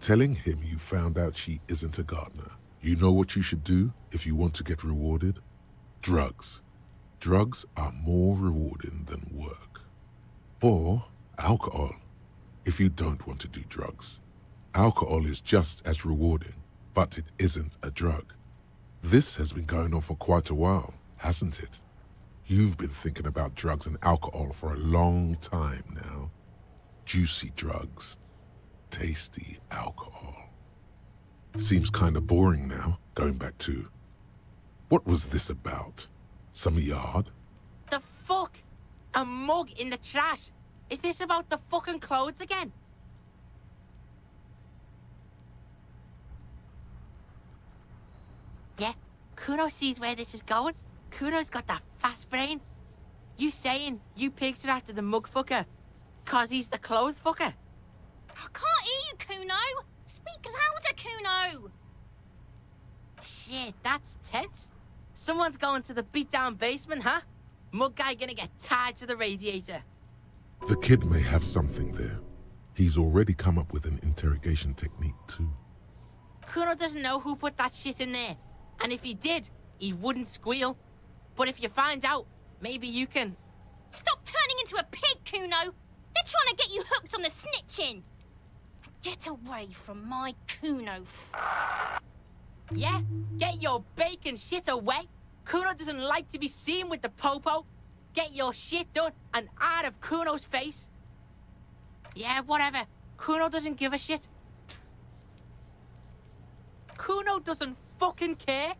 Telling him you found out she isn't a gardener. You know what you should do if you want to get rewarded? Drugs. Drugs are more rewarding than work. Or alcohol, if you don't want to do drugs. Alcohol is just as rewarding, but it isn't a drug. This has been going on for quite a while, hasn't it? You've been thinking about drugs and alcohol for a long time now. Juicy drugs. Tasty alcohol. Seems kind of boring now, going back to... What was this about? Some yard? The fuck? A mug in the trash? Is this about the fucking clothes again? Yeah, Kuno sees where this is going. Kuno's got that fast brain. You saying you picked it after the mug fucker? Cause he's the clothes fucker? I can't hear you, Kuno. Speak louder, Kuno. Shit, that's tense. Someone's going to the beat-down basement, huh? Mug guy gonna get tied to the radiator. The kid may have something there. He's already come up with an interrogation technique, too. Kuno doesn't know who put that shit in there. And if he did, he wouldn't squeal. But if you find out, maybe you can... Stop turning into a pig, Kuno. They're trying to get you hooked on the snitching. Get away from my Kuno. Yeah, get your bacon shit away. Kuno doesn't like to be seen with the popo. Get your shit done and out of Kuno's face. Yeah, whatever. Kuno doesn't give a shit. Kuno doesn't fucking care.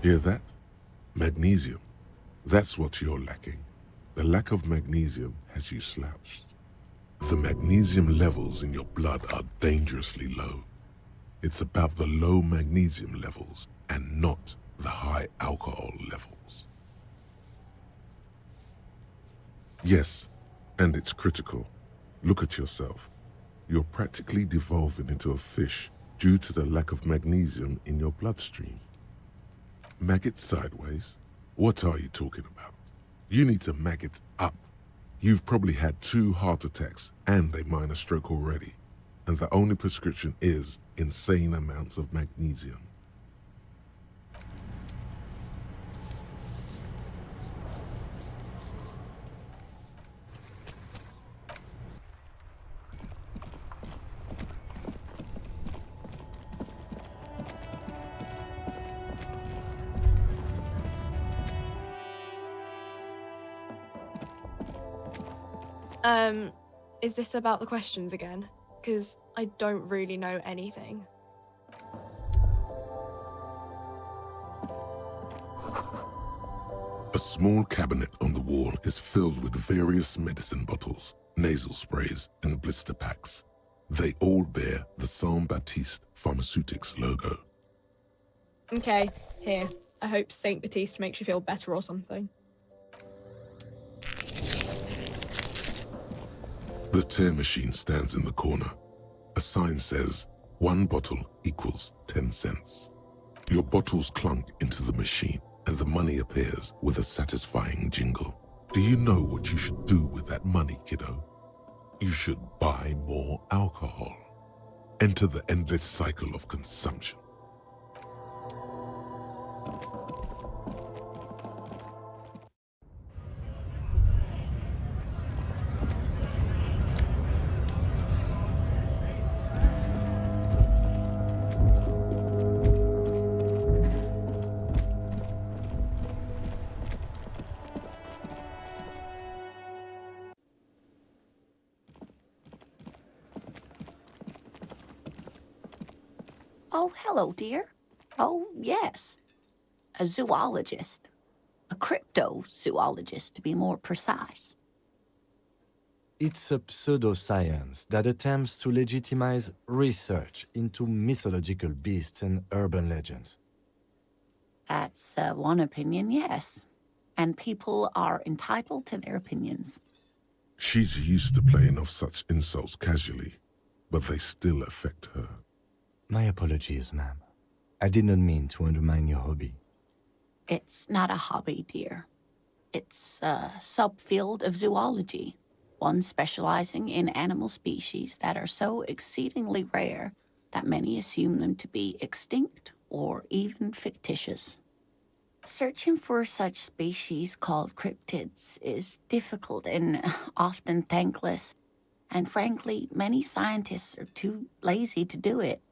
Hear that? Magnesium. That's what you're lacking. The lack of magnesium has you slouched. The magnesium levels in your blood are dangerously low. It's about the low magnesium levels and not the high alcohol levels. Yes, and it's critical. Look at yourself. You're practically devolving into a fish due to the lack of magnesium in your bloodstream. Maggot sideways, What are you talking about? You need to mag it up. You've probably had 2 heart attacks and a minor stroke already, and the only prescription is insane amounts of magnesium. Is this about the questions again? Because I don't really know anything. A small cabinet on the wall is filled with various medicine bottles, nasal sprays, and blister packs. They all bear the Saint Baptiste Pharmaceutics logo. Okay, here. I hope Saint Baptiste makes you feel better or something. The tear machine stands in the corner. A sign says, 1 bottle equals 10 cents. Your bottles clunk into the machine, and the money appears with a satisfying jingle. Do you know what you should do with that money, kiddo? You should buy more alcohol. Enter the endless cycle of consumption. Oh, hello, dear. Oh, yes. A zoologist. A cryptozoologist, to be more precise. It's a pseudoscience that attempts to legitimize research into mythological beasts and urban legends. That's one opinion, yes. And people are entitled to their opinions. She's used to playing off such insults casually, but they still affect her. My apologies, ma'am. I did not mean to undermine your hobby. It's not a hobby, dear. It's a subfield of zoology, one specializing in animal species that are so exceedingly rare that many assume them to be extinct or even fictitious. Searching for such species called cryptids is difficult and often thankless, and frankly, many scientists are too lazy to do it.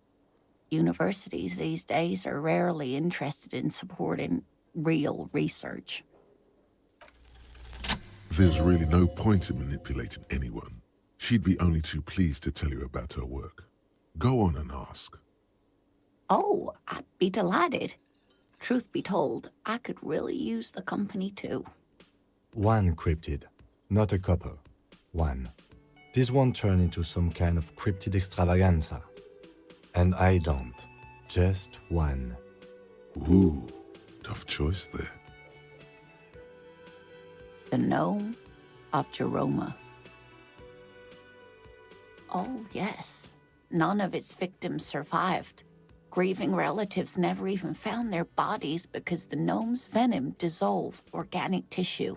Universities these days are rarely interested in supporting real research. There's really no point in manipulating anyone. She'd be only too pleased to tell you about her work. Go on and ask. Oh, I'd be delighted. Truth be told, I could really use the company too. 1 cryptid, not a couple. 1. This won't turn into some kind of cryptid extravaganza. And I don't. Just 1. Ooh, tough choice there. The gnome of Jeroma. Oh, yes. None of its victims survived. Grieving relatives never even found their bodies because the gnome's venom dissolved organic tissue.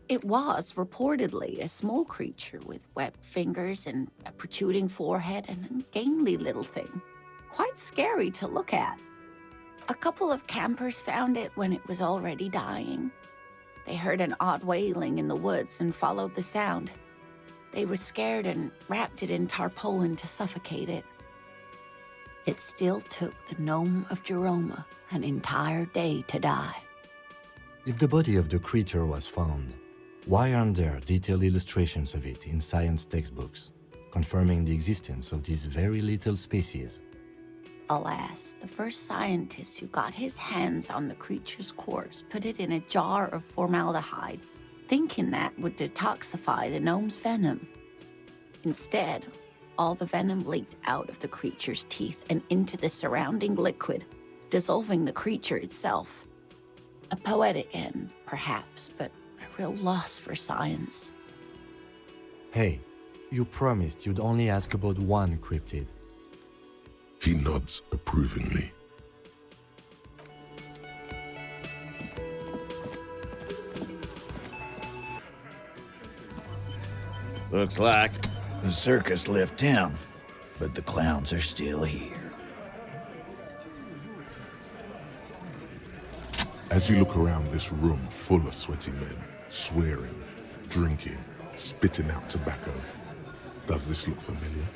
It was reportedly a small creature with webbed fingers and a protruding forehead and a gangly little thing. Quite scary to look at. A couple of campers found it when it was already dying. They heard an odd wailing in the woods and followed the sound. They were scared and wrapped it in tarpaulin to suffocate it. It still took the gnome of Jeroma an entire day to die. If the body of the creature was found, why aren't there detailed illustrations of it in science textbooks, confirming the existence of this very little species? Alas, the first scientist who got his hands on the creature's corpse put it in a jar of formaldehyde, thinking that would detoxify the gnome's venom. Instead, all the venom leaked out of the creature's teeth and into the surrounding liquid, dissolving the creature itself. A poetic end, perhaps, but a real loss for science. Hey, you promised you'd only ask about 1 cryptid. He nods approvingly. Looks like the circus left town, but the clowns are still here. As you look around this room full of sweaty men, swearing, drinking, spitting out tobacco, does this look familiar?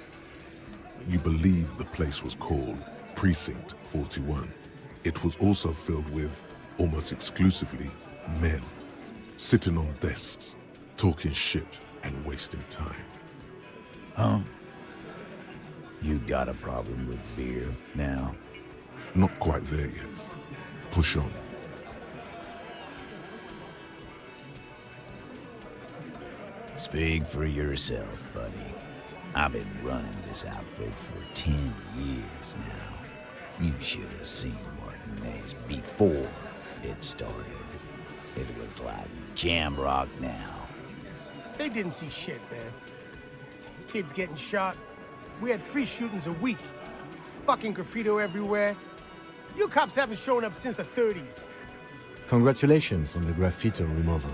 You believe the place was called Precinct 41. It was also filled with, almost exclusively, men, sitting on desks, talking shit and wasting time. Huh? You got a problem with beer now? Not quite there yet. Push on. Speak for yourself, buddy. I've been running this outfit for 10 years now. You should have seen Martinez before it started. It was like jam rock now. They didn't see shit, man. Kids getting shot. We had 3 shootings a week. Fucking graffito everywhere. You cops haven't shown up since the 30s. Congratulations on the graffiti removal.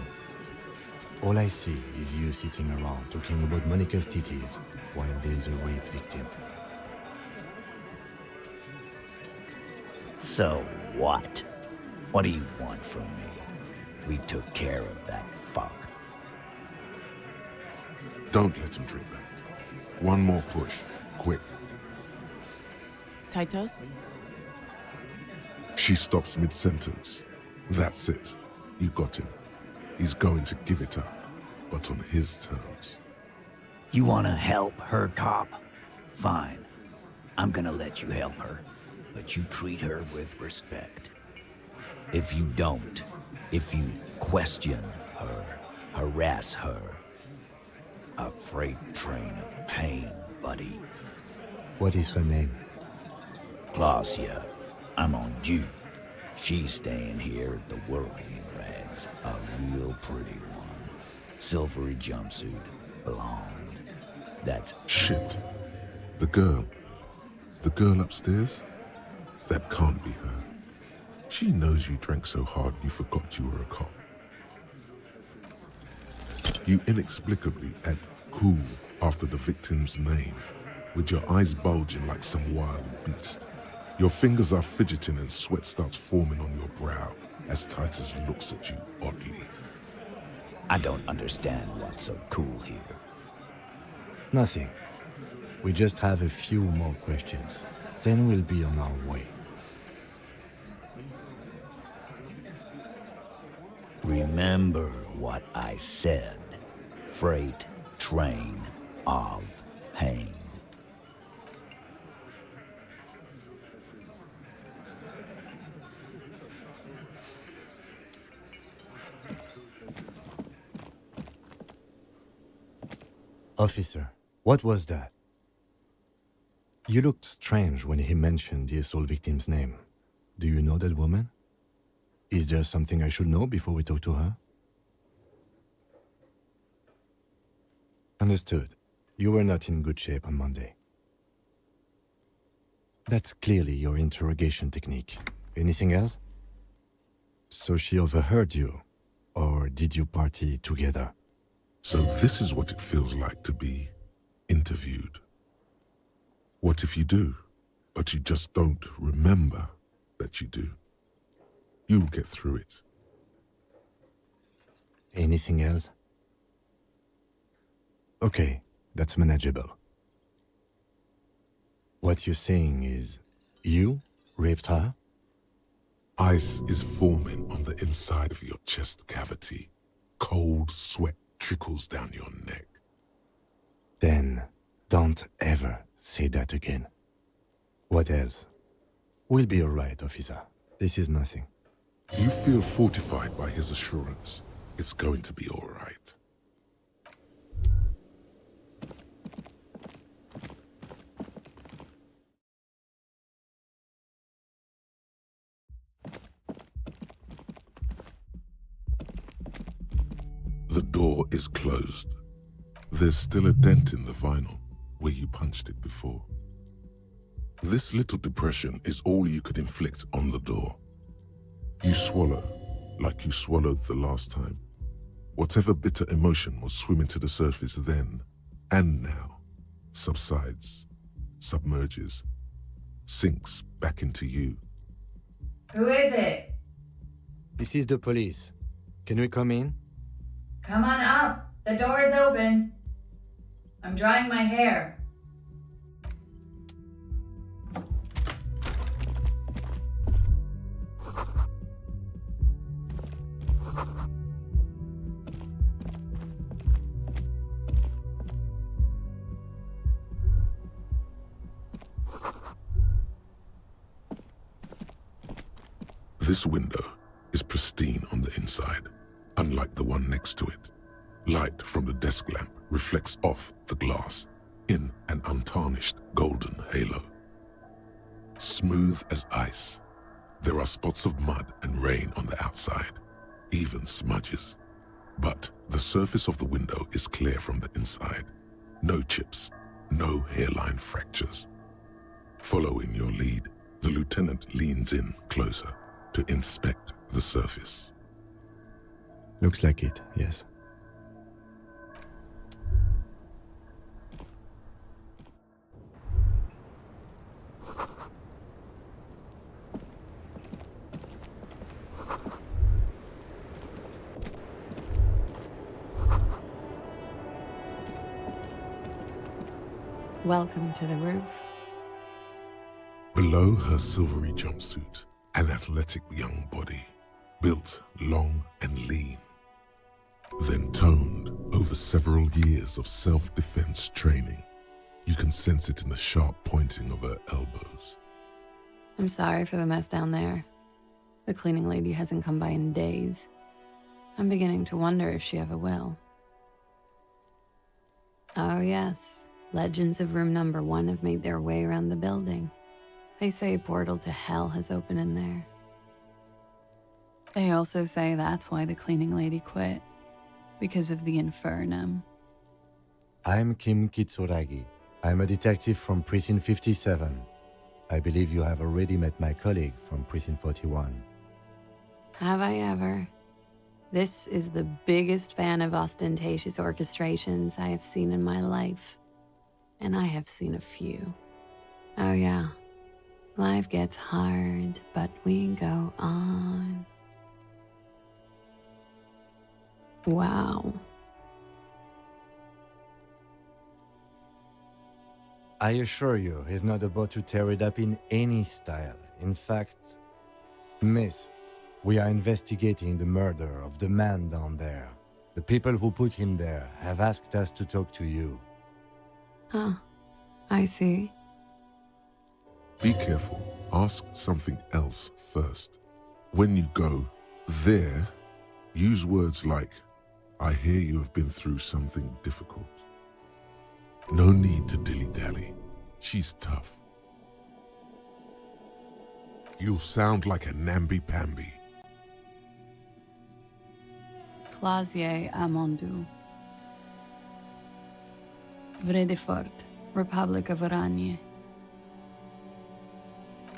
All I see is you sitting around talking about Monica's titties while there's a rape victim. So what? What do you want from me? We took care of that fuck. Don't let him drink that. One more push, quick. Titus? She stops mid-sentence. That's it. You got him. He's going to give it up, but on his terms. You wanna help her, cop? Fine. I'm gonna let you help her, but you treat her with respect. If you don't, if you question her, harass her, a freight train of pain, buddy. What is her name? Glacia. I'm on due. She's staying here at the working rags. A real pretty one. Silvery jumpsuit. Blonde. That's... Shit. The girl. The girl upstairs? That can't be her. She knows you drank so hard you forgot you were a cop. You inexplicably add cool after the victim's name, with your eyes bulging like some wild beast. Your fingers are fidgeting and sweat starts forming on your brow as Titus looks at you oddly. I don't understand what's so cool here. Nothing. We just have a few more questions. Then we'll be on our way. Remember what I said. Freight train of pain. Officer, what was that? You looked strange when he mentioned the assault victim's name. Do you know that woman? Is there something I should know before we talk to her? Understood. You were not in good shape on Monday. That's clearly your interrogation technique. Anything else? So she overheard you, or did you party together? So this is what it feels like to be interviewed. What if you do, but you just don't remember that you do? You'll get through it. Anything else? Okay, that's manageable. What you're saying is, you raped her? Ice is forming on the inside of your chest cavity. Cold sweat trickles down your neck. Then, don't ever say that again. What else? We'll be all right, officer. This is nothing. You feel fortified by his assurance. It's going to be all right. The door is closed. There's still a dent in the vinyl where you punched it before. This little depression is all you could inflict on the door. You swallow, like you swallowed the last time. Whatever bitter emotion was swimming to the surface then And now, subsides, submerges, sinks back into you. Who is it? This is the police. Can we come in? Come on up. The door is open. I'm drying my hair. This window is pristine on the inside, unlike the one next to it. Light from the desk lamp reflects off the glass in an untarnished golden halo. Smooth as ice, there are spots of mud and rain on the outside, even smudges. But the surface of the window is clear from the inside. No chips, no hairline fractures. Following your lead, the lieutenant leans in closer to inspect the surface. Looks like it, yes. Welcome to the roof. Below her silvery jumpsuit, an athletic young body, built long and lean, then toned over several years of self-defense training. You can sense it in the sharp pointing of her elbows. I'm sorry for the mess down there. The cleaning lady hasn't come by in days. I'm beginning to wonder if she ever will. Oh yes, legends of room number 1 have made their way around the building. They say a portal to hell has opened in there. They also say that's why the cleaning lady quit. Because of the infernum. I'm Kim Kitsuragi. I'm a detective from Precinct 57. I believe you have already met my colleague from Precinct 41. Have I ever? This is the biggest fan of ostentatious orchestrations I have seen in my life. And I have seen a few. Oh yeah. Life gets hard, but we go on. Wow. I assure you, he's not about to tear it up in any style. In fact, Miss, we are investigating the murder of the man down there. The people who put him there have asked us to talk to you. Huh. I see. Be careful. Ask something else first. When you go there, use words like, I hear you have been through something difficult. No need to dilly-dally. She's tough. You'll sound like a namby-pamby. Clasier Amondu. Vredefort, Republic of Oranje.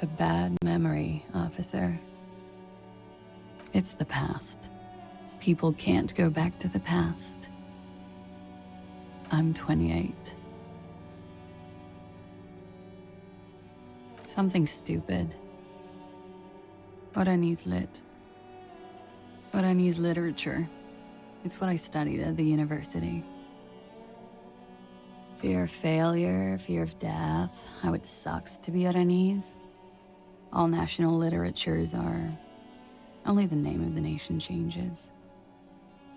A bad memory, officer. It's the past. People can't go back to the past. I'm 28. Something stupid. Oranese lit. Oranese literature. It's what I studied at the university. Fear of failure, fear of death, how it sucks to be Oranese. All national literatures are... only the name of the nation changes.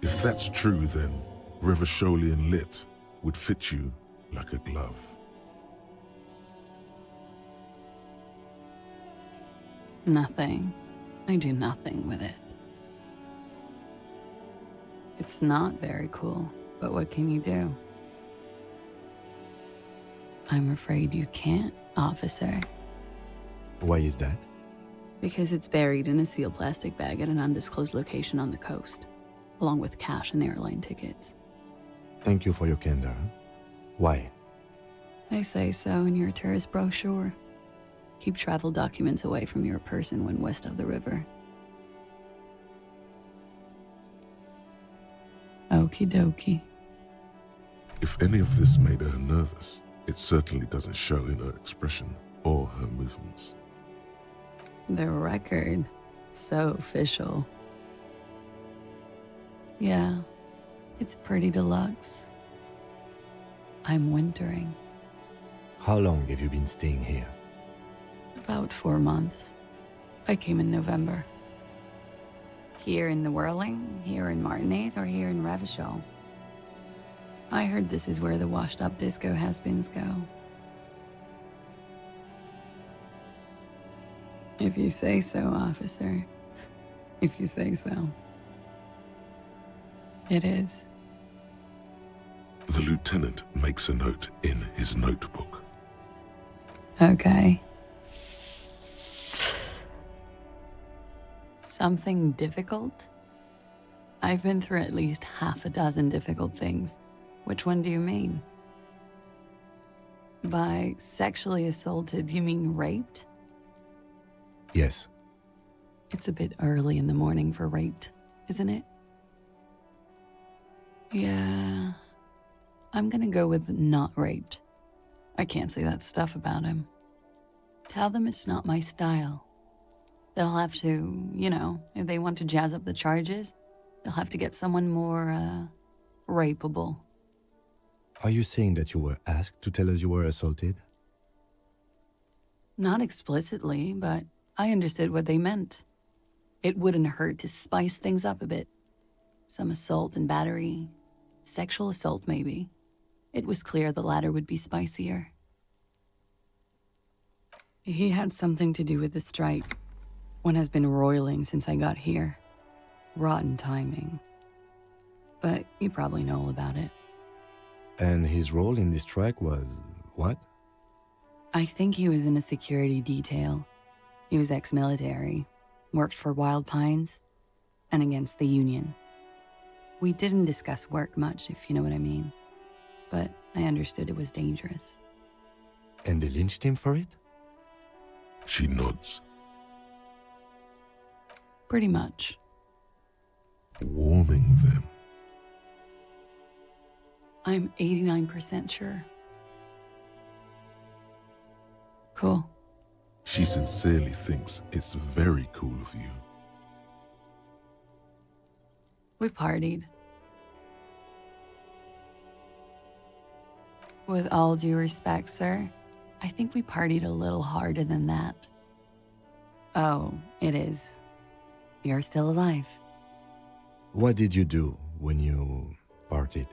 If that's true, then Revacholian lit would fit you like a glove. Nothing. I do nothing with it. It's not very cool, but what can you do? I'm afraid you can't, officer. Why is that? Because it's buried in a sealed plastic bag at an undisclosed location on the coast, along with cash and airline tickets. Thank you for your candor. Why? They say so in your tourist brochure. Keep travel documents away from your person when west of the river. Okie dokie. If any of this made her nervous, it certainly doesn't show in her expression or her movements. The record. So official. Yeah, it's pretty deluxe. I'm wintering. How long have you been staying here? About 4 months. I came in November. Here in the Whirling, here in Martinez, or here in Revachol. I heard this is where the washed-up disco has-beens go. If you say so, officer. If you say so. It is. The lieutenant makes a note in his notebook. Okay. Something difficult? I've been through at least half a dozen difficult things. Which one do you mean? By sexually assaulted, you mean raped? Yes. It's a bit early in the morning for raped, isn't it? Yeah. I'm gonna go with not raped. I can't say that stuff about him. Tell them it's not my style. They'll have to, you know, if they want to jazz up the charges, they'll have to get someone more, rapeable. Are you saying that you were asked to tell us you were assaulted? Not explicitly, but I understood what they meant. It wouldn't hurt to spice things up a bit. Some assault and battery. Sexual assault, maybe. It was clear the latter would be spicier. He had something to do with the strike. One has been roiling since I got here. Rotten timing. But you probably know all about it. And his role in this strike was what? I think he was in a security detail. He was ex-military, worked for Wild Pines, and against the Union. We didn't discuss work much, if you know what I mean. But I understood it was dangerous. And they lynched him for it? She nods. Pretty much. Warming them. I'm 89% sure. Cool. She sincerely thinks it's very cool of you. We partied. With all due respect, sir, I think we partied a little harder than that. Oh, it is. You're still alive. What did you do when you partied?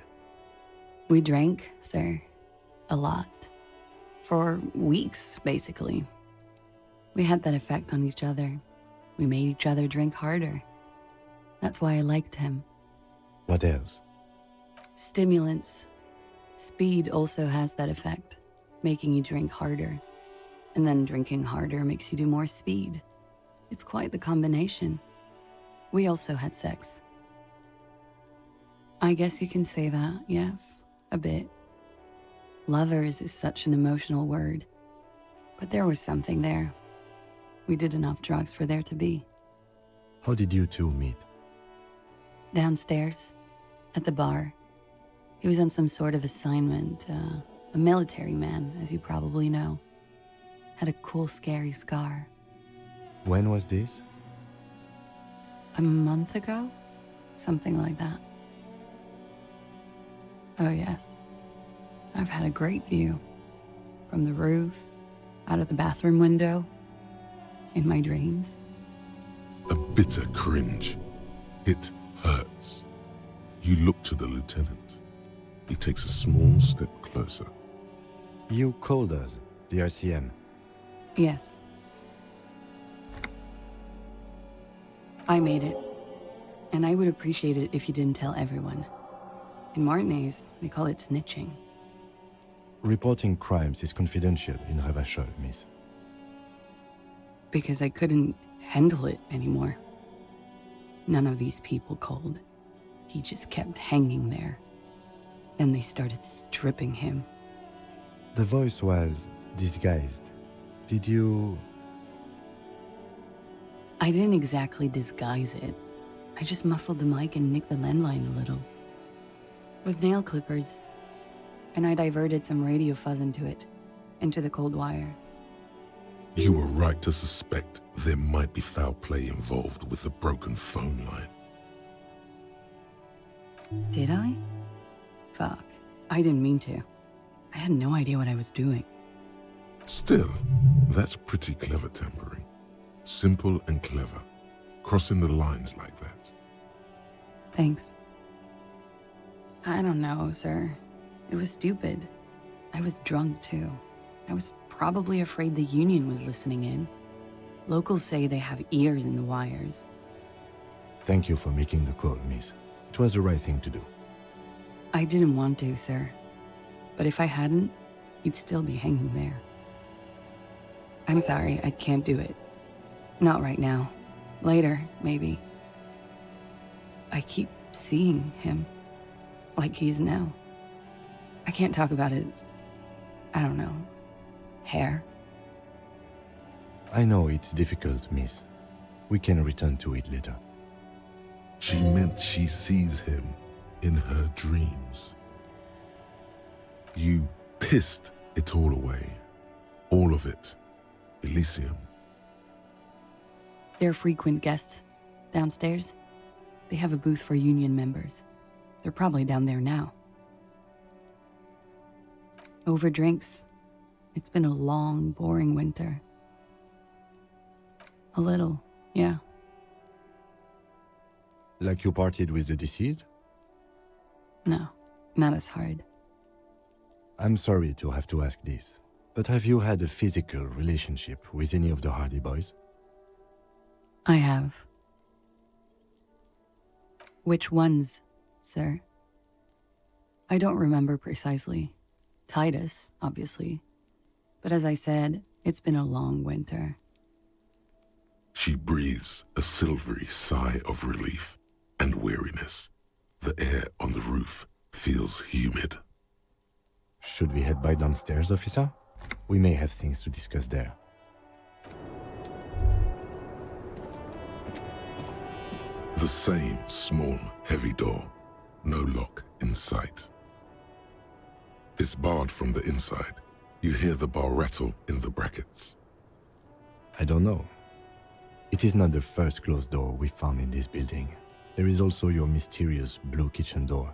We drank, sir. A lot. For weeks, basically. We had that effect on each other. We made each other drink harder. That's why I liked him. What else? Stimulants. Speed also has that effect, making you drink harder. And then drinking harder makes you do more speed. It's quite the combination. We also had sex. I guess you can say that, yes, a bit. Lovers is such an emotional word. But there was something there. We did enough drugs for there to be. How did you two meet? Downstairs, at the bar. He was on some sort of assignment, a military man, as you probably know. Had a cool, scary scar. When was this? A month ago? Something like that. Oh yes. I've had a great view. From the roof, out of the bathroom window, in my dreams. A bitter cringe. It hurts. You look to the lieutenant. He takes a small step closer. You called us, the RCM. Yes. I made it. And I would appreciate it if you didn't tell everyone. In Martinez, they call it snitching. Reporting crimes is confidential in Revachol, miss. Because I couldn't handle it anymore. None of these people called. He just kept hanging there. Then they started stripping him. The voice was disguised. Did you... I didn't exactly disguise it. I just muffled the mic and nicked the landline a little. With nail clippers. and I diverted some radio fuzz into it, into the cold wire. You were right to suspect there might be foul play involved with the broken phone line. Did I? Fuck. I didn't mean to. I had no idea what I was doing. Still, that's pretty clever tampering. Simple and clever. Crossing the lines like that. Thanks. I don't know, sir. It was stupid. I was drunk, too. I was probably afraid the Union was listening in. Locals say they have ears in the wires. Thank you for making the call, miss. It was the right thing to do. I didn't want to, sir. But if I hadn't, he'd still be hanging there. I'm sorry, I can't do it. Not right now. Later, maybe. I keep seeing him. Like he is now. I can't talk about his... I don't know. Hair. I know it's difficult, miss. We can return to it later. She meant she sees him in her dreams. You pissed it all away. All of it. Elysium. They're frequent guests downstairs. They have a booth for Union members. They're probably down there now. Over drinks. It's been a long, boring winter. A little, yeah. Like you partied with the deceased? No, not as hard. I'm sorry to have to ask this, but have you had a physical relationship with any of the Hardy boys? I have. Which ones, sir? I don't remember precisely. Titus, obviously. But as I said, it's been a long winter. She breathes a silvery sigh of relief and weariness. The air on the roof feels humid. Should we head back downstairs, officer? We may have things to discuss there. The same small, heavy door. No lock in sight. It's barred from the inside. You hear the bar rattle in the brackets. I don't know. It is not the first closed door we found in this building. There is also your mysterious blue kitchen door.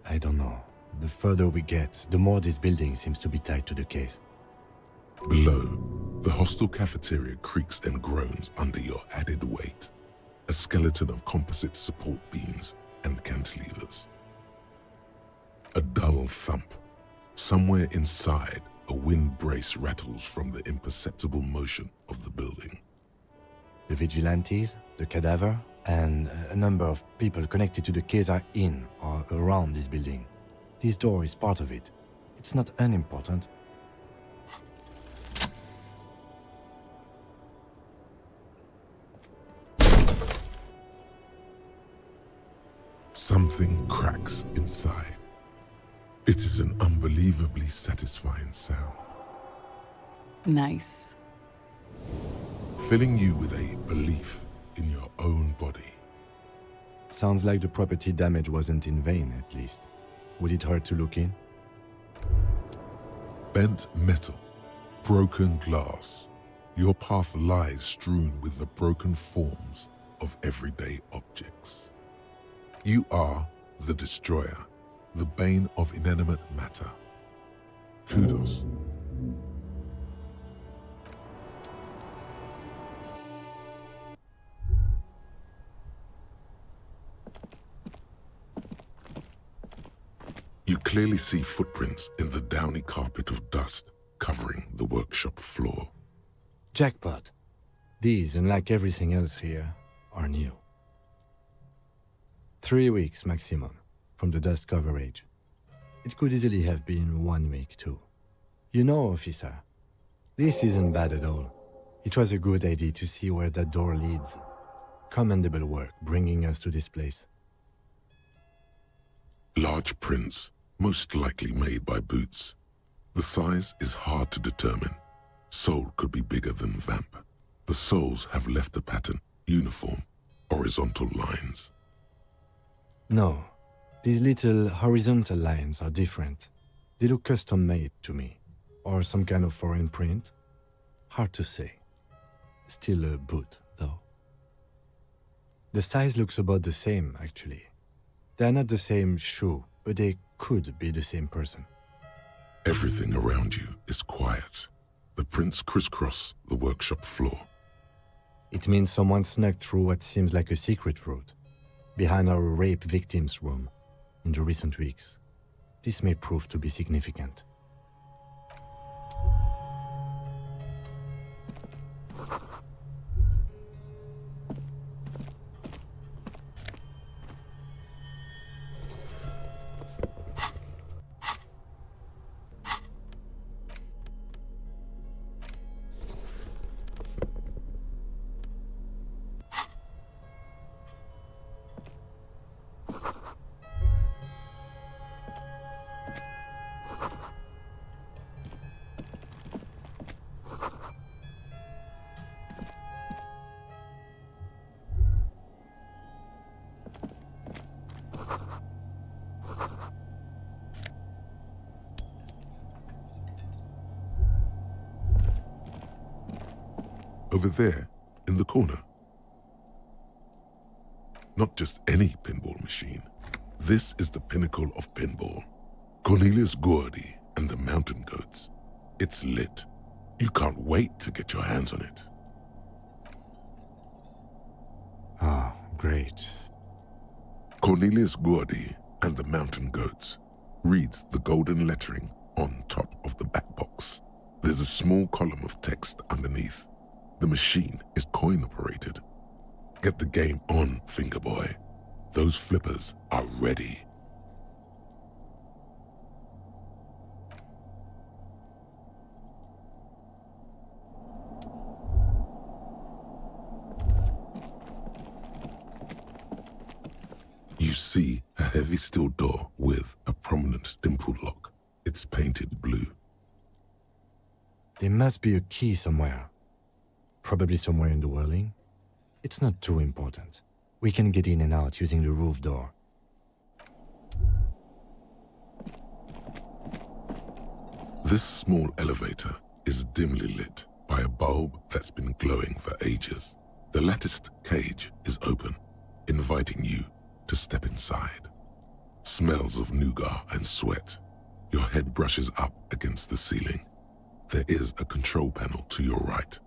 I don't know. The further we get, the more this building seems to be tied to the case. Below, the hostel cafeteria creaks and groans under your added weight. A skeleton of composite support beams and cantilevers. A dull thump. Somewhere inside, a wind brace rattles from the imperceptible motion of the building. The vigilantes, the cadaver, and a number of people connected to the case are in or around this building. This door is part of it. It's not unimportant. Something cracks inside. It is an unbelievably satisfying sound. Nice. Filling you with a belief in your own body. Sounds like the property damage wasn't in vain, at least. Would it hurt to look in? Bent metal, broken glass. Your path lies strewn with the broken forms of everyday objects. You are the destroyer, the bane of inanimate matter. Kudos. You clearly see footprints in the downy carpet of dust covering the workshop floor. Jackpot. These, unlike everything else here, are new. 3 weeks maximum from the dust coverage. It could easily have been 1 week too. You know, officer, this isn't bad at all. It was a good idea to see where that door leads. Commendable work bringing us to this place. Large prints, most likely made by Boots. The size is hard to determine. Sole could be bigger than Vamp. The soles have left a pattern, uniform, horizontal lines. No, these little horizontal lines are different. They look custom-made to me. Or some kind of foreign print. Hard to say. Still a boot, though. The size looks about the same, actually. They're not the same shoe, but they could be the same person. Everything around you is quiet. The prints crisscross the workshop floor. It means someone snuck through what seems like a secret route, behind our rape victim's room, in the recent weeks. This may prove to be significant. Over there, in the corner. Not just any pinball machine. This is the pinnacle of pinball. Cornelius Gordy and the Mountain Goats. It's lit. You can't wait to get your hands on it. Ah, great. Cornelius Gordy and the Mountain Goats reads the golden lettering on top of the back box. There's a small column of text underneath. The machine is coin-operated. Get the game on, Fingerboy. Those flippers are ready. You see a heavy steel door with a prominent dimple lock. It's painted blue. There must be a key somewhere. Probably somewhere in the whirling. It's not too important. We can get in and out using the roof door. This small elevator is dimly lit by a bulb that's been glowing for ages. The latticed cage is open, inviting you to step inside. Smells of nougat and sweat. Your head brushes up against the ceiling. There is a control panel to your right.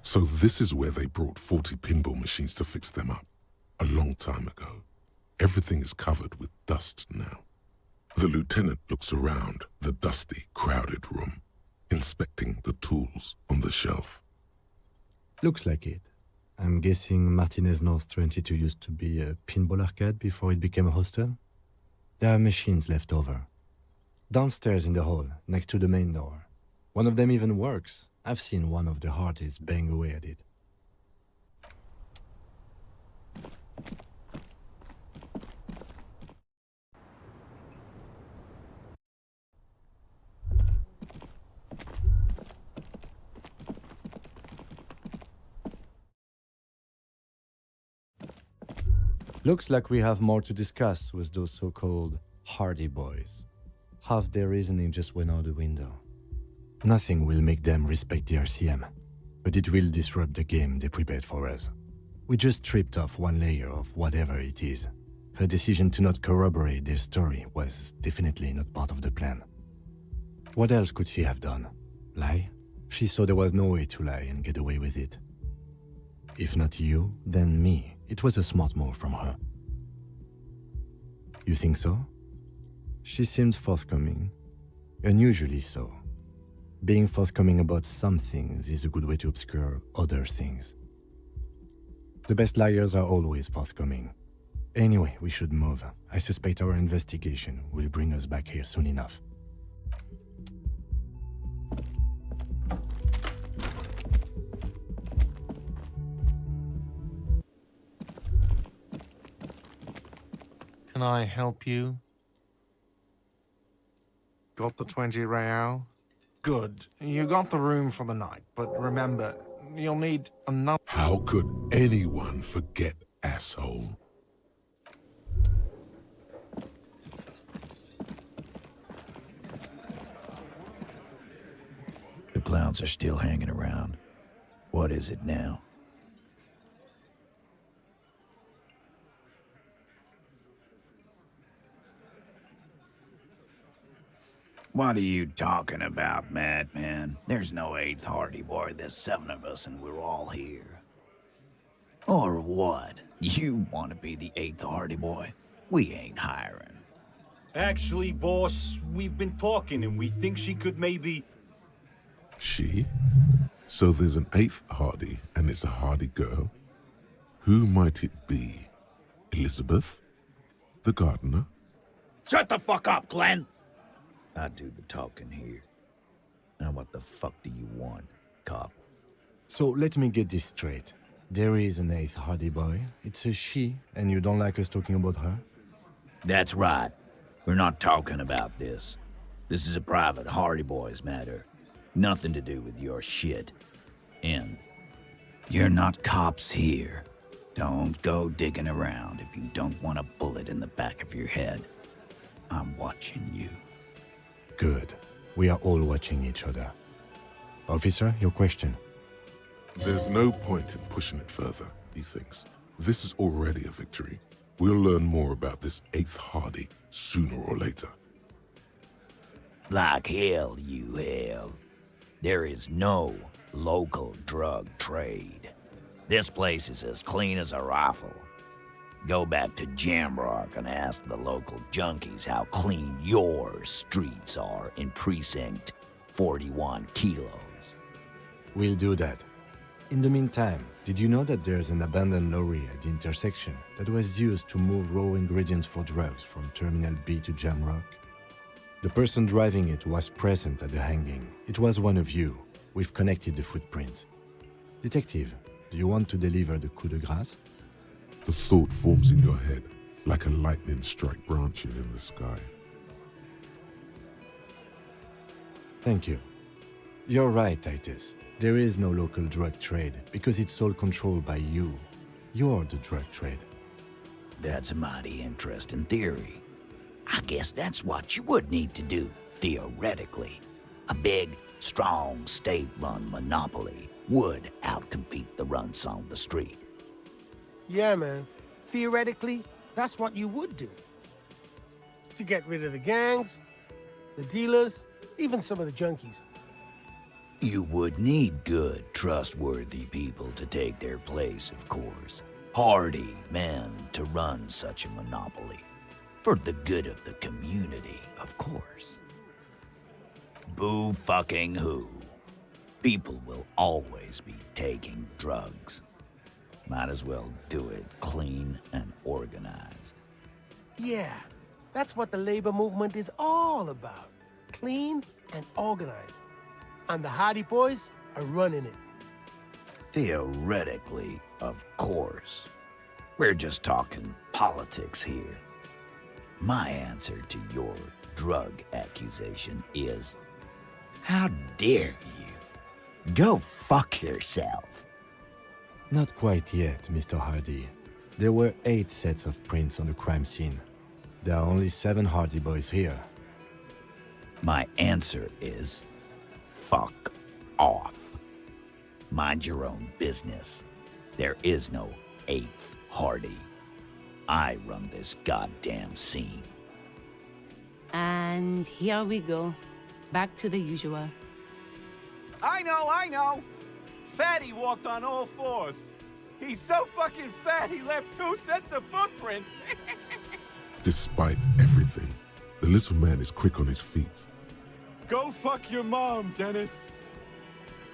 So this is where they brought 40 pinball machines to fix them up, a long time ago. Everything is covered with dust now. The lieutenant looks around the dusty, crowded room, inspecting the tools on the shelf. Looks like it. I'm guessing Martinez North 22 used to be a pinball arcade before it became a hostel? There are machines left over. Downstairs in the hall, next to the main door. One of them even works. I've seen one of the hearties bang away at it. Looks like we have more to discuss with those so-called Hardy boys. Half their reasoning just went out the window. Nothing will make them respect the RCM, but it will disrupt the game they prepared for us. We just stripped off one layer of whatever it is. Her decision to not corroborate their story was definitely not part of the plan. What else could she have done? Lie? She saw there was no way to lie and get away with it. If not you, then me. It was a smart move from her. You think so? She seemed forthcoming. Unusually so. Being forthcoming about some things is a good way to obscure other things. The best liars are always forthcoming. Anyway, we should move. I suspect our investigation will bring us back here soon enough. Can I help you? Got the 20 real? Good. You got the room for the night, but remember, you'll need another... How could anyone forget, asshole? The clowns are still hanging around. What is it now? What are you talking about, madman? There's no 8th Hardy Boy. There's 7 of us and we're all here. Or what? You want to be the 8th Hardy Boy? We ain't hiring. Actually, boss, we've been talking and we think she could maybe... She? So there's an 8th Hardy, and it's a Hardy girl? Who might it be? Elizabeth? The gardener? Shut the fuck up, Glenn! I do the talking here. Now what the fuck do you want, cop? So let me get this straight. There is an 8th Hardy Boy. It's a she, and you don't like us talking about her? That's right. We're not talking about this. This is a private Hardy Boys matter. Nothing to do with your shit. And you're not cops here. Don't go digging around if you don't want a bullet in the back of your head. I'm watching you. Good. We are all watching each other. Officer, your question. There's no point in pushing it further, he thinks. This is already a victory. We'll learn more about this 8th Hardy sooner or later. Like hell you have. There is no local drug trade. This place is as clean as a rifle. Go back to Jamrock and ask the local junkies how clean your streets are in Precinct 41 kilos. We'll do that. In the meantime, did you know that there's an abandoned lorry at the intersection that was used to move raw ingredients for drugs from Terminal B to Jamrock? The person driving it was present at the hanging. It was one of you. We've connected the footprints. Detective, do you want to deliver the coup de grâce? The thought forms in your head, like a lightning strike branching in the sky. Thank you. You're right, Titus. There is no local drug trade, because it's all controlled by you. You're the drug trade. That's a mighty interesting theory. I guess that's what you would need to do, theoretically. A big, strong, state-run monopoly would outcompete the runts on the street. Yeah, man. Theoretically, that's what you would do. To get rid of the gangs, the dealers, even some of the junkies. You would need good, trustworthy people to take their place, of course. Hardy men to run such a monopoly. For the good of the community, of course. Boo fucking who. People will always be taking drugs. Might as well do it clean and organized. Yeah, that's what the labor movement is all about. Clean and organized. And the Hardy Boys are running it. Theoretically, of course. We're just talking politics here. My answer to your drug accusation is, how dare you? Go fuck yourself. Not quite yet, Mr. Hardy. There were 8 sets of prints on the crime scene. There are only 7 Hardy Boys here. My answer is, fuck off. Mind your own business. There is no 8th Hardy. I run this goddamn scene. And here we go. Back to the usual. I know! Fatty walked on all 4s. He's so fucking fat he left 2 sets of footprints. Despite everything, the little man is quick on his feet. Go fuck your mom, Dennis.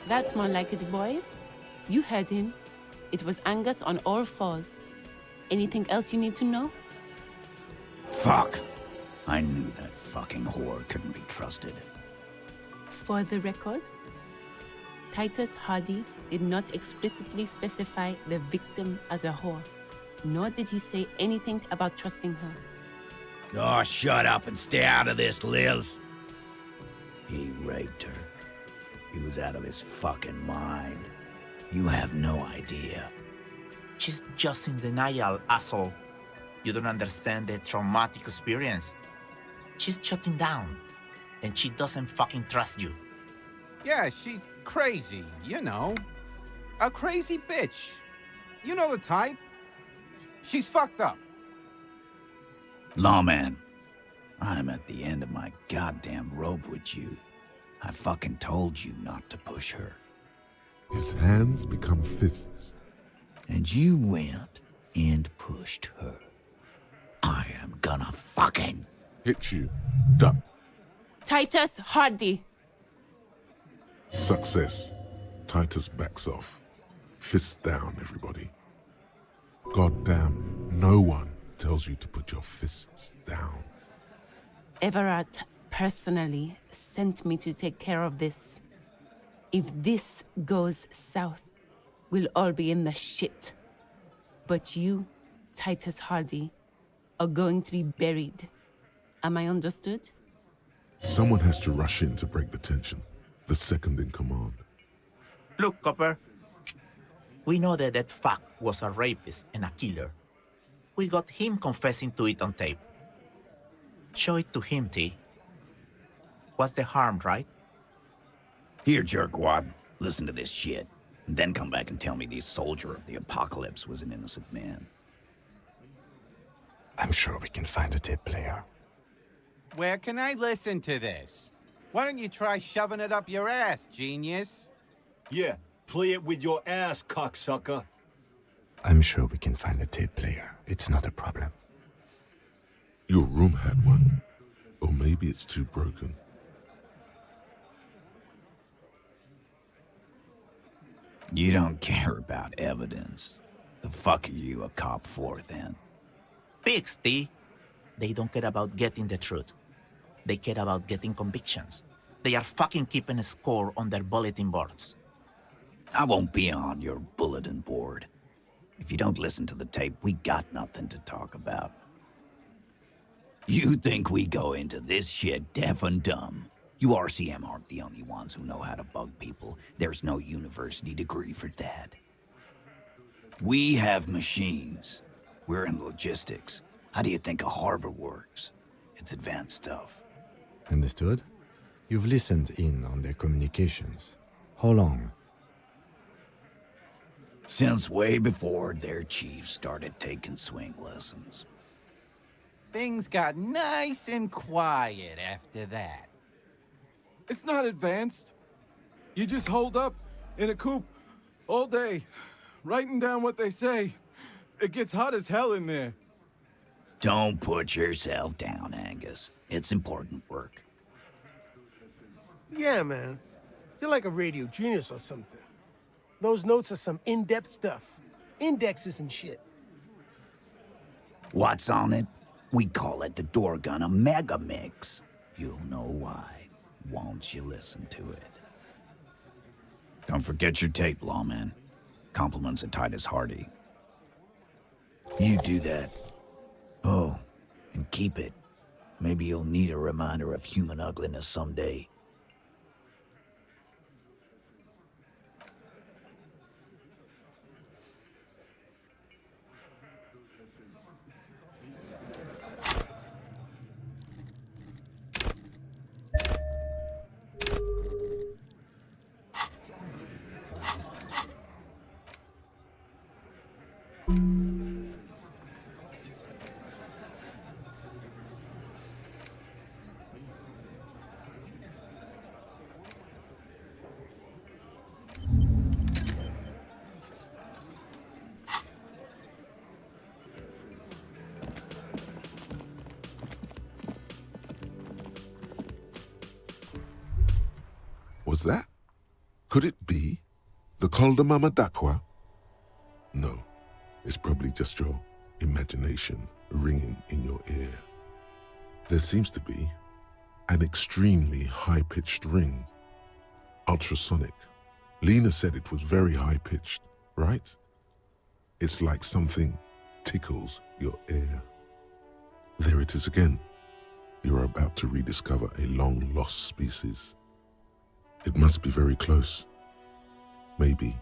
That's more like it, boys. You heard him. It was Angus on all 4s. Anything else you need to know? Fuck! I knew that fucking whore couldn't be trusted. For the record, Titus Hardy did not explicitly specify the victim as a whore, nor did he say anything about trusting her. Oh, shut up and stay out of this, Liz. He raped her. He was out of his fucking mind. You have no idea. She's just in denial, asshole. You don't understand the traumatic experience. She's shutting down, and she doesn't fucking trust you. Yeah, she's crazy, you know. A crazy bitch. You know the type. She's fucked up. Lawman, I'm at the end of my goddamn rope with you. I fucking told you not to push her. His hands become fists. And you went and pushed her. I am gonna fucking hit you. Duck. Titus Hardy. Success. Titus backs off. Fists down, everybody. Goddamn, no one tells you to put your fists down. Everett personally sent me to take care of this. If this goes south, we'll all be in the shit. But you, Titus Hardy, are going to be buried. Am I understood? Someone has to rush in to break the tension. The second in command. Look, Copper. We know that that fuck was a rapist and a killer. We got him confessing to it on tape. Show it to him, T. What's the harm, right? Here, jerkwad, listen to this shit. And then come back and tell me the soldier of the apocalypse was an innocent man. I'm sure we can find a tape player. Where can I listen to this? Why don't you try shoving it up your ass, genius? Yeah, play it with your ass, cocksucker. I'm sure we can find a tape player. It's not a problem. Your room had one. Or maybe it's too broken. You don't care about evidence. The fuck are you a cop for, then? Pigs, T. They don't care about getting the truth. They care about getting convictions. They are fucking keeping a score on their bulletin boards. I won't be on your bulletin board. If you don't listen to the tape, we got nothing to talk about. You think we go into this shit deaf and dumb? You RCM aren't the only ones who know how to bug people. There's no university degree for that. We have machines. We're in logistics. How do you think a harbor works? It's advanced stuff. Understood? You've listened in on their communications. How long? Since way before their chief started taking swing lessons. Things got nice and quiet after that. It's not advanced. You just hold up in a coop all day, writing down what they say. It gets hot as hell in there. Don't put yourself down, Angus. It's important work. Yeah, man. You're like a radio genius or something. Those notes are some in-depth stuff. Indexes and shit. What's on it? We call it the door gun a mega mix. You'll know why once you listen to it. Don't forget your tape, lawman. Compliments of Titus Hardy. You do that. Oh, and keep it. Maybe you'll need a reminder of human ugliness someday. Was that? Could it be? The Col de Mama Dakwa? No, it's probably just your imagination ringing in your ear. There seems to be an extremely high-pitched ring. Ultrasonic. Lena said it was very high-pitched, right? It's like something tickles your ear. There it is again. You're about to rediscover a long-lost species. It must be very close. Maybe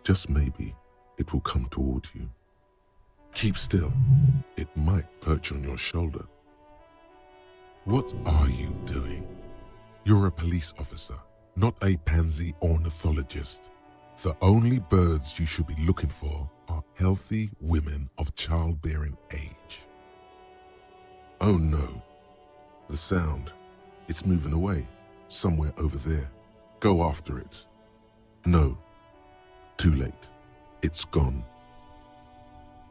Just maybe it will come toward you. Keep still. It might perch on your shoulder. What are you doing? You're a police officer, not a pansy ornithologist. The only birds you should be looking for are healthy women of childbearing age. Oh no. The sound. It's moving away, somewhere over there. Go after it. No. Too late. It's gone.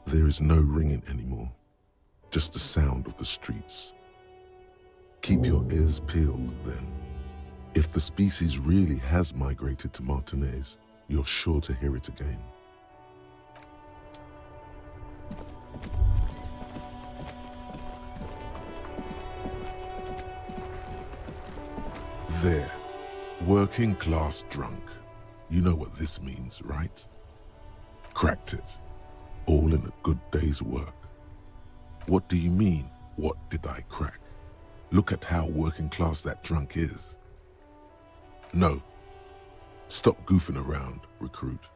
There is no ringing anymore. Just the sound of the streets. Keep your ears peeled, then. If the species really has migrated to Martinez, you're sure to hear it again. There. Working class drunk. You know what this means, right? Cracked it. All in a good day's work. What do you mean, what did I crack? Look at how working class that drunk is. No. Stop goofing around, recruit.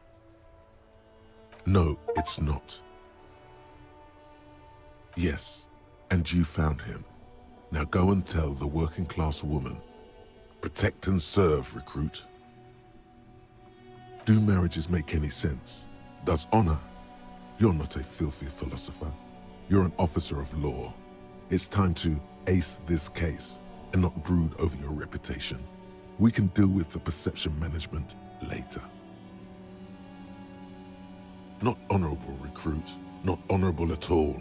No, it's not. Yes, and you found him. Now go and tell the working class woman. Protect and serve, recruit. Do marriages make any sense? Does honor? You're not a filthy philosopher. You're an officer of law. It's time to ace this case and not brood over your reputation. We can deal with the perception management later. Not honorable, recruit. Not honorable at all.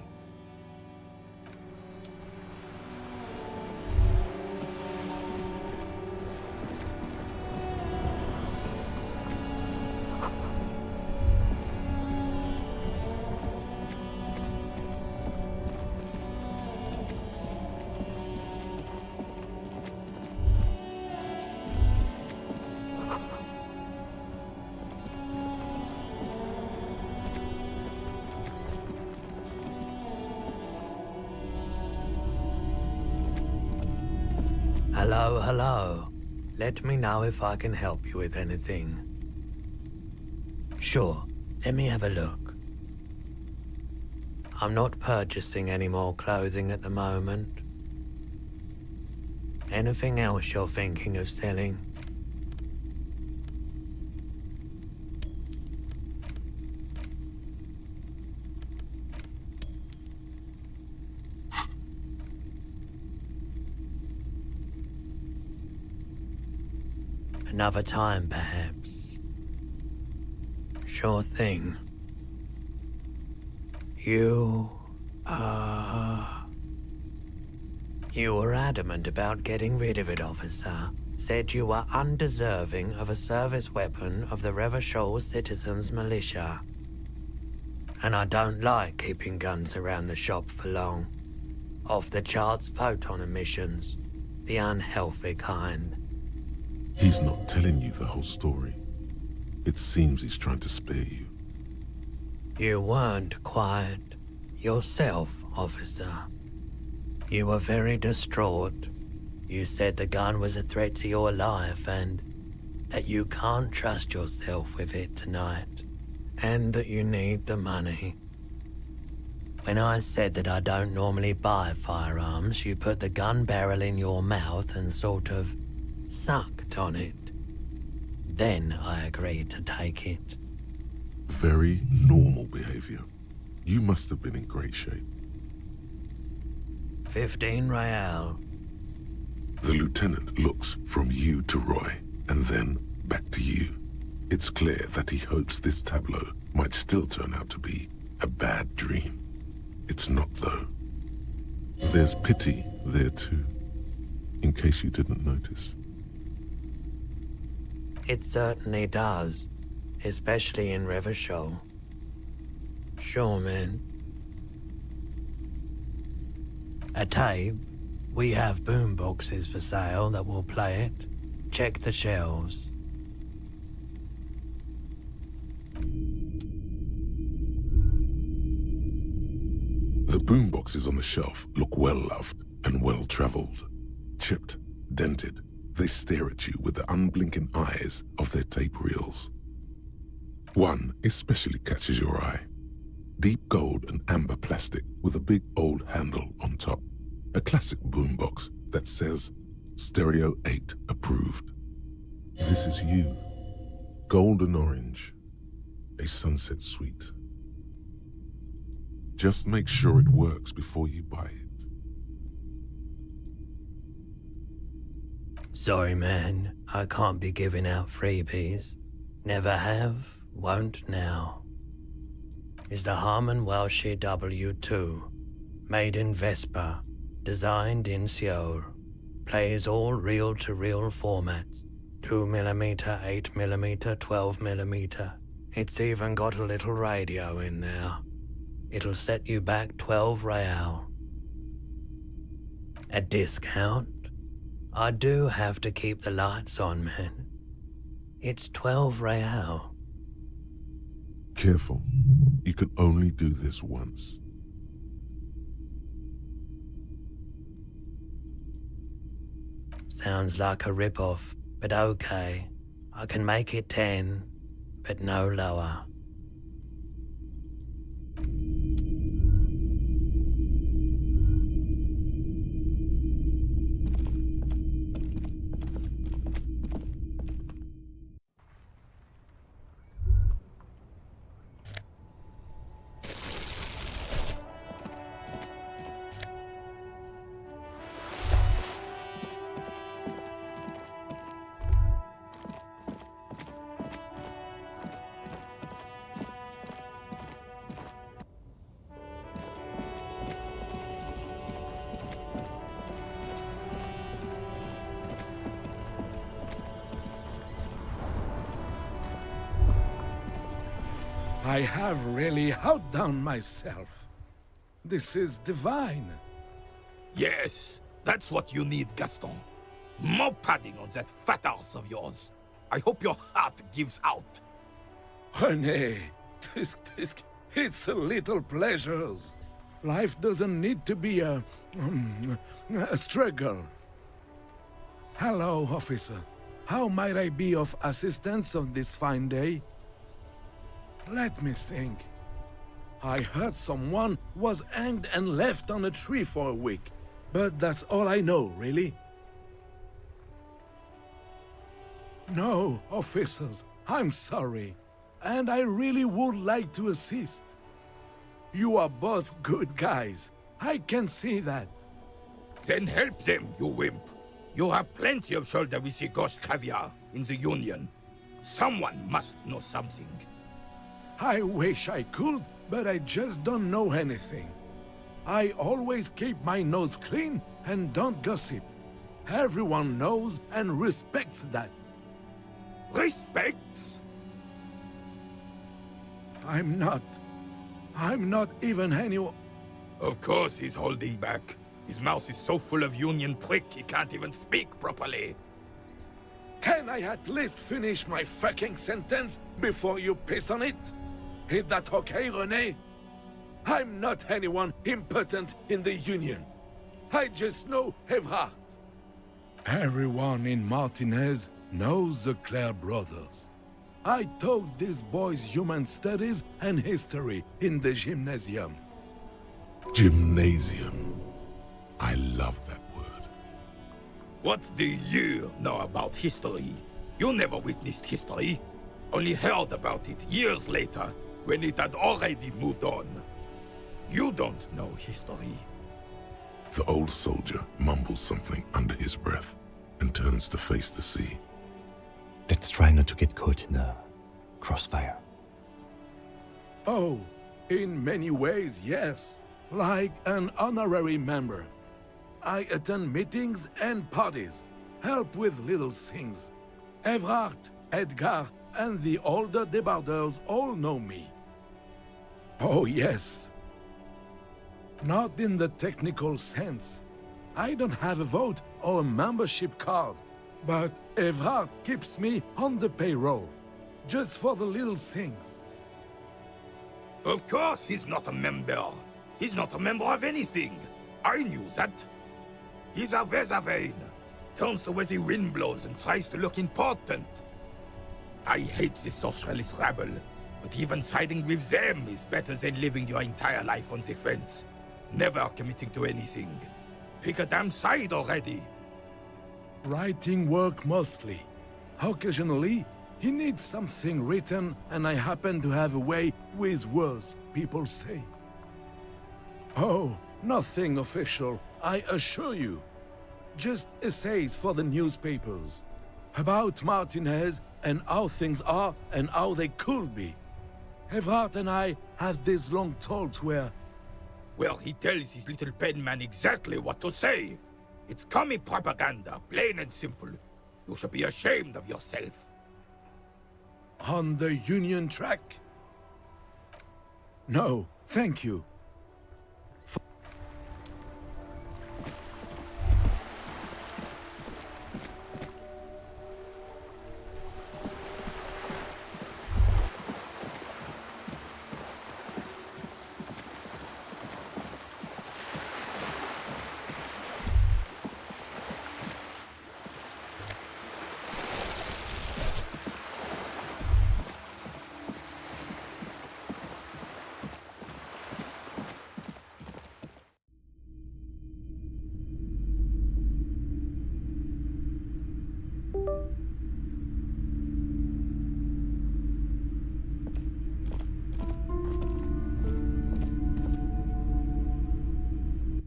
Hello. Let me know if I can help you with anything. Sure, let me have a look. I'm not purchasing any more clothing at the moment. Anything else you're thinking of selling? Another time, perhaps. Sure thing. You were adamant about getting rid of it, officer. Said you were undeserving of a service weapon of the Revachol Citizens Militia. And I don't like keeping guns around the shop for long. Off-the-charts photon emissions. The unhealthy kind. He's not telling you the whole story. It seems he's trying to spare you. You weren't quiet yourself, officer. You were very distraught. You said the gun was a threat to your life and that you can't trust yourself with it tonight, and that you need the money. When I said that I don't normally buy firearms, you put the gun barrel in your mouth and sort of sucked on it. Then I agreed to take it. Very normal behavior. You must have been in great shape. 15 real. The lieutenant looks from you to Roy, and then back to you. It's clear that he hopes this tableau might still turn out to be a bad dream. It's not, though. There's pity there, too, in case you didn't notice. It certainly does, especially in Revachol. Sure, man. At Tabe, we have boom boxes for sale that will play it. Check the shelves. The boomboxes on the shelf look well-loved and well-traveled. Chipped, dented, they stare at you with the unblinking eyes of their tape reels. One especially catches your eye. Deep gold and amber plastic with a big old handle on top. A classic boombox that says Stereo 8 approved. This is you. Golden orange. A sunset suite. Just make sure it works before you buy it. Sorry, man. I can't be giving out freebies. Never have, won't now. Is the Harman Welsh W2. Made in Vespa. Designed in Seoul. Plays all reel-to-reel formats. 2mm, 8mm, 12mm. It's even got a little radio in there. It'll set you back 12 real. A discount? I do have to keep the lights on, man. It's 12 real. Careful. You can only do this once. Sounds like a rip-off, but okay. I can make it 10, but no lower. I have really outdone myself. This is divine. Yes, that's what you need, Gaston. More padding on that fat arse of yours. I hope your heart gives out. René, it's a little pleasures. Life doesn't need to be a struggle. Hello, officer. How might I be of assistance on this fine day? Let me think. I heard someone was hanged and left on a tree for a week, but that's all I know, really. No, officers, I'm sorry, and I really would like to assist. You are both good guys. I can see that. Then help them, you wimp. You have plenty of shoulder with the ghost caviar in the Union. Someone must know something. I wish I could, but I just don't know anything. I always keep my nose clean and don't gossip. Everyone knows and respects that. Respects? I'm not even anyone. Of course he's holding back. His mouth is so full of Union prick he can't even speak properly. Can I at least finish my fucking sentence before you piss on it? Is that okay, René? I'm not anyone important in the Union. I just know Evrard. Everyone in Martinez knows the Clare brothers. I taught these boys human studies and history in the gymnasium. Gymnasium. I love that word. What do you know about history? You never witnessed history. Only heard about it years later, when it had already moved on. You don't know history. The old soldier mumbles something under his breath and turns to face the sea. Let's try not to get caught in a crossfire. Oh, in many ways, yes. Like an honorary member. I attend meetings and parties, help with little things. Evrard, Edgar, and the older debardeurs all know me. Oh, yes. Not in the technical sense. I don't have a vote or a membership card, but Evrard keeps me on the payroll, just for the little things. Of course he's not a member. He's not a member of anything. I knew that. He's a Vezavane. Turns to where the wind blows and tries to look important. I hate this socialist rabble. But even siding with them is better than living your entire life on the fence. Never committing to anything. Pick a damn side already. Writing work mostly. Occasionally, he needs something written, and I happen to have a way with words, people say. Oh, nothing official, I assure you. Just essays for the newspapers. About Martinez and how things are and how they could be. Evrard and I had these long talks where... Well, he tells his little pen man exactly what to say. It's commie propaganda, plain and simple. You should be ashamed of yourself. On the Union track? No, thank you.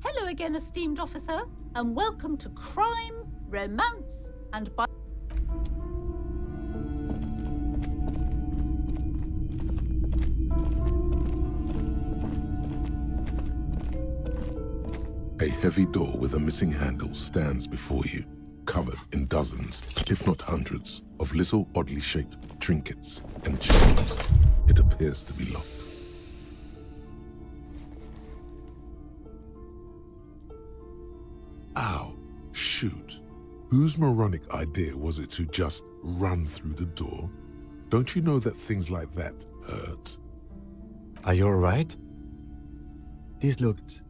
Hello again, esteemed officer, and welcome to Crime, Romance, and... A heavy door with a missing handle stands before you, covered in dozens, if not hundreds, of little oddly shaped trinkets and charms. It appears to be locked. Ow, shoot. Whose moronic idea was it to just run through the door? Don't you know that things like that hurt? Are you alright? These looked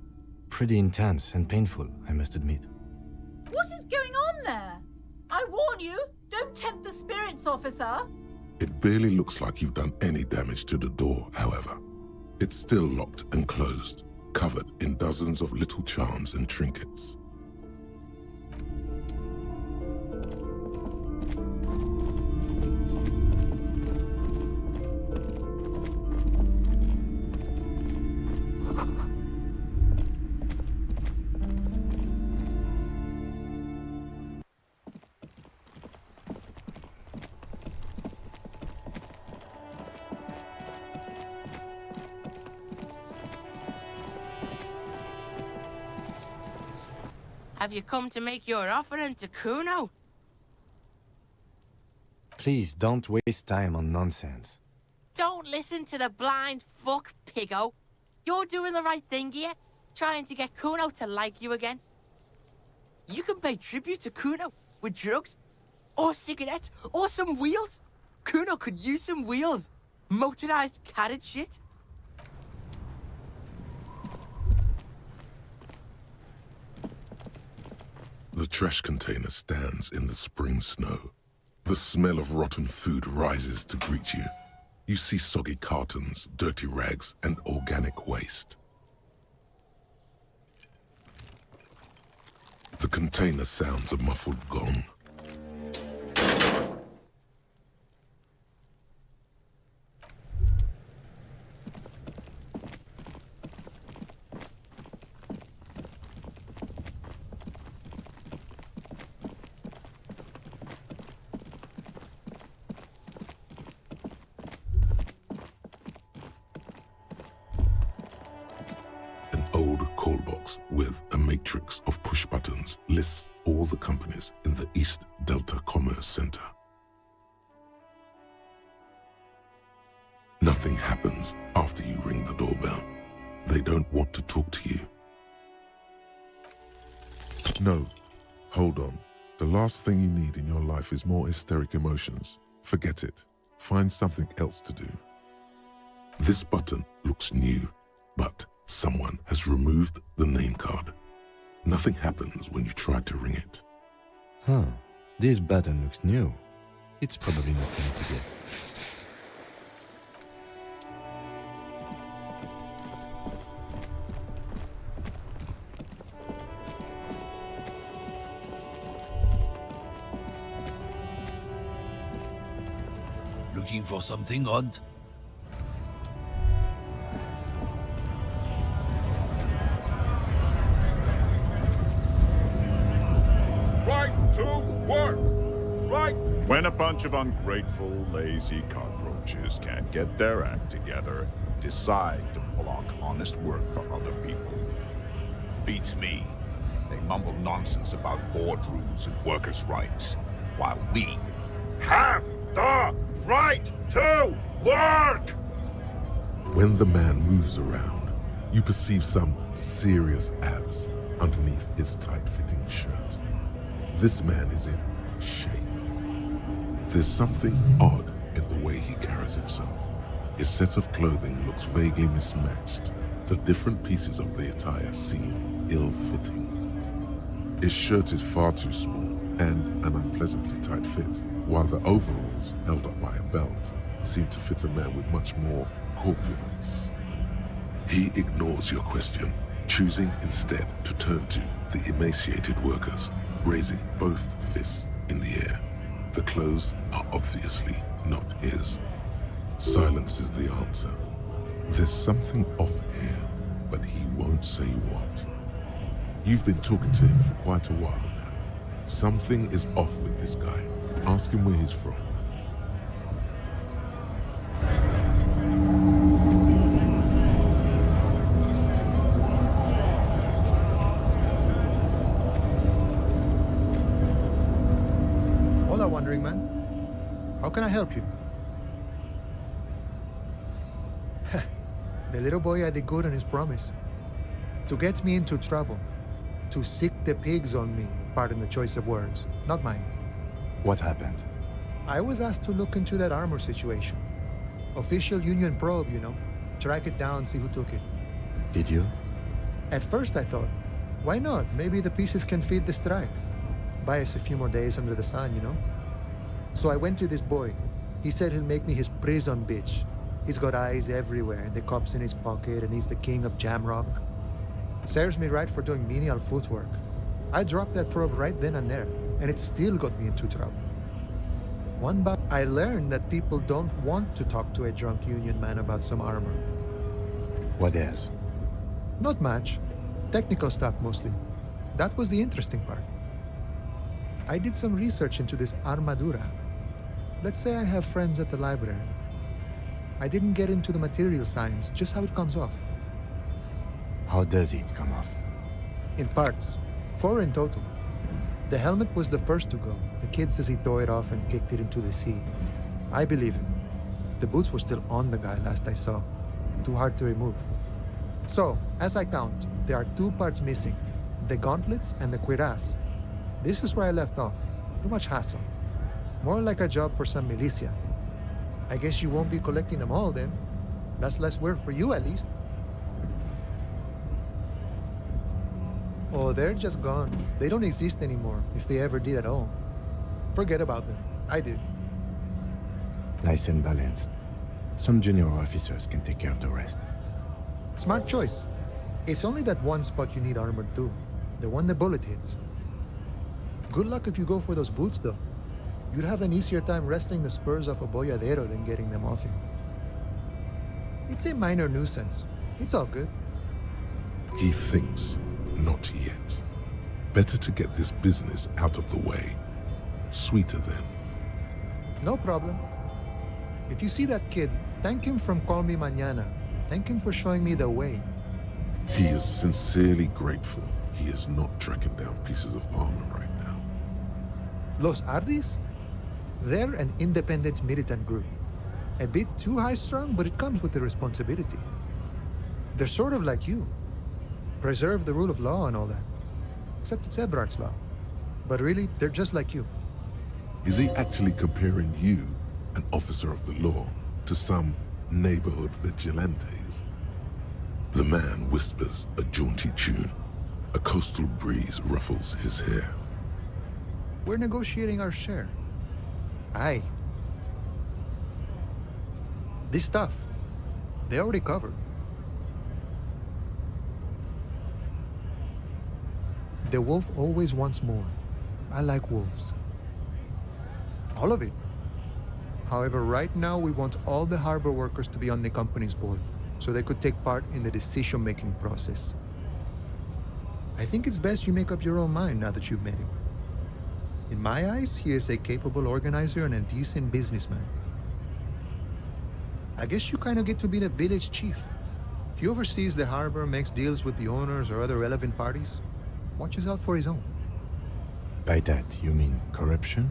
pretty intense and painful, I must admit. What is going on there? I warn you, don't tempt the spirits, officer. It barely looks like you've done any damage to the door, however. It's still locked and closed, covered in dozens of little charms and trinkets. Have you come to make your offering to Kuno? Please don't waste time on nonsense. Don't listen to the blind fuck, piggo. You're doing the right thing here, trying to get Kuno to like you again. You can pay tribute to Kuno with drugs, or cigarettes, or some wheels. Kuno could use some wheels. Motorized carriage shit. The trash container stands in the spring snow. The smell of rotten food rises to greet you. You see soggy cartons, dirty rags, and organic waste. The container sounds a muffled gong. Call box with a matrix of push buttons lists all the companies in the East Delta Commerce Center. Nothing happens after you ring the doorbell. They don't want to talk to you. No, hold on. The last thing you need in your life is more hysteric emotions. Forget it. Find something else to do. This button looks new, but someone has removed the name card. Nothing happens when you try to ring it. Huh. This button looks new. It's probably not going to get. Looking for something odd? Right to work! Right! When a bunch of ungrateful, lazy cockroaches can't get their act together, decide to block honest work for other people. Beats me. They mumble nonsense about board rules and workers' rights, while we have the right to work! When the man moves around, you perceive some serious abs underneath his tight-fitting shirt. This man is in shape. There's something odd in the way he carries himself. His set of clothing looks vaguely mismatched. The different pieces of the attire seem ill-fitting. His shirt is far too small and an unpleasantly tight fit, while the overalls, held up by a belt, seem to fit a man with much more corpulence. He ignores your question, choosing instead to turn to the emaciated workers, raising both fists in the air. The clothes are obviously not his. Silence is the answer. There's something off here, but he won't say what. You've been talking to him for quite a while now. Something is off with this guy. Ask him where he's from. Hola, wandering man. How can I help you? The little boy had the good on his promise. To get me into trouble. To sick the pigs on me, pardon the choice of words, not mine. What happened? I was asked to look into that armor situation. Official Union probe, you know. Track it down, see who took it. Did you? At first I thought, why not? Maybe the pieces can feed the strike. Buy us a few more days under the sun, you know? So I went to this boy. He said he'll make me his prison bitch. He's got eyes everywhere, and the cops in his pocket, and he's the king of Jamrock. Serves me right for doing menial footwork. I dropped that probe right then and there, and it still got me into trouble. I learned that people don't want to talk to a drunk Union man about some armor. What else? Not much. Technical stuff mostly. That was the interesting part. I did some research into this armadura. Let's say I have friends at the library. I didn't get into the material science, just how it comes off. How does it come off? In parts. 4 in total. The helmet was the first to go. The kid says he tore it off and kicked it into the sea. I believe him. The boots were still on the guy last I saw. Too hard to remove. So, as I count, there are 2 parts missing. The gauntlets and the cuirass. This is where I left off. Too much hassle. More like a job for some militia. I guess you won't be collecting them all then. That's less work for you at least. Oh, they're just gone. They don't exist anymore, if they ever did at all. Forget about them. I did. Nice and balanced. Some junior officers can take care of the rest. Smart choice. It's only that one spot you need armored too. The one the bullet hits. Good luck if you go for those boots though. You'd have an easier time wresting the spurs off a boyadero than getting them off him. It's a minor nuisance. It's all good. He thinks, not yet. Better to get this business out of the way. Sweeter then. No problem. If you see that kid, thank him from Call Me Mañana. Thank him for showing me the way. He is sincerely grateful he is not tracking down pieces of armor right now. Los Ardis? They're an independent militant group. A bit too high-strung, but it comes with the responsibility. They're sort of like you. Preserve the rule of law and all that. Except it's Everard's law. But really, they're just like you. Is he actually comparing you, an officer of the law, to some neighborhood vigilantes? The man whispers a jaunty tune. A coastal breeze ruffles his hair. We're negotiating our share. Aye. This stuff, they already covered. The wolf always wants more. I like wolves. All of it. However, right now we want all the harbor workers to be on the company's board, so they could take part in the decision-making process. I think it's best you make up your own mind now that you've met him. In my eyes, he is a capable organizer and a decent businessman. I guess you kind of get to be the village chief. He oversees the harbor, makes deals with the owners or other relevant parties, watches out for his own. By that, you mean corruption?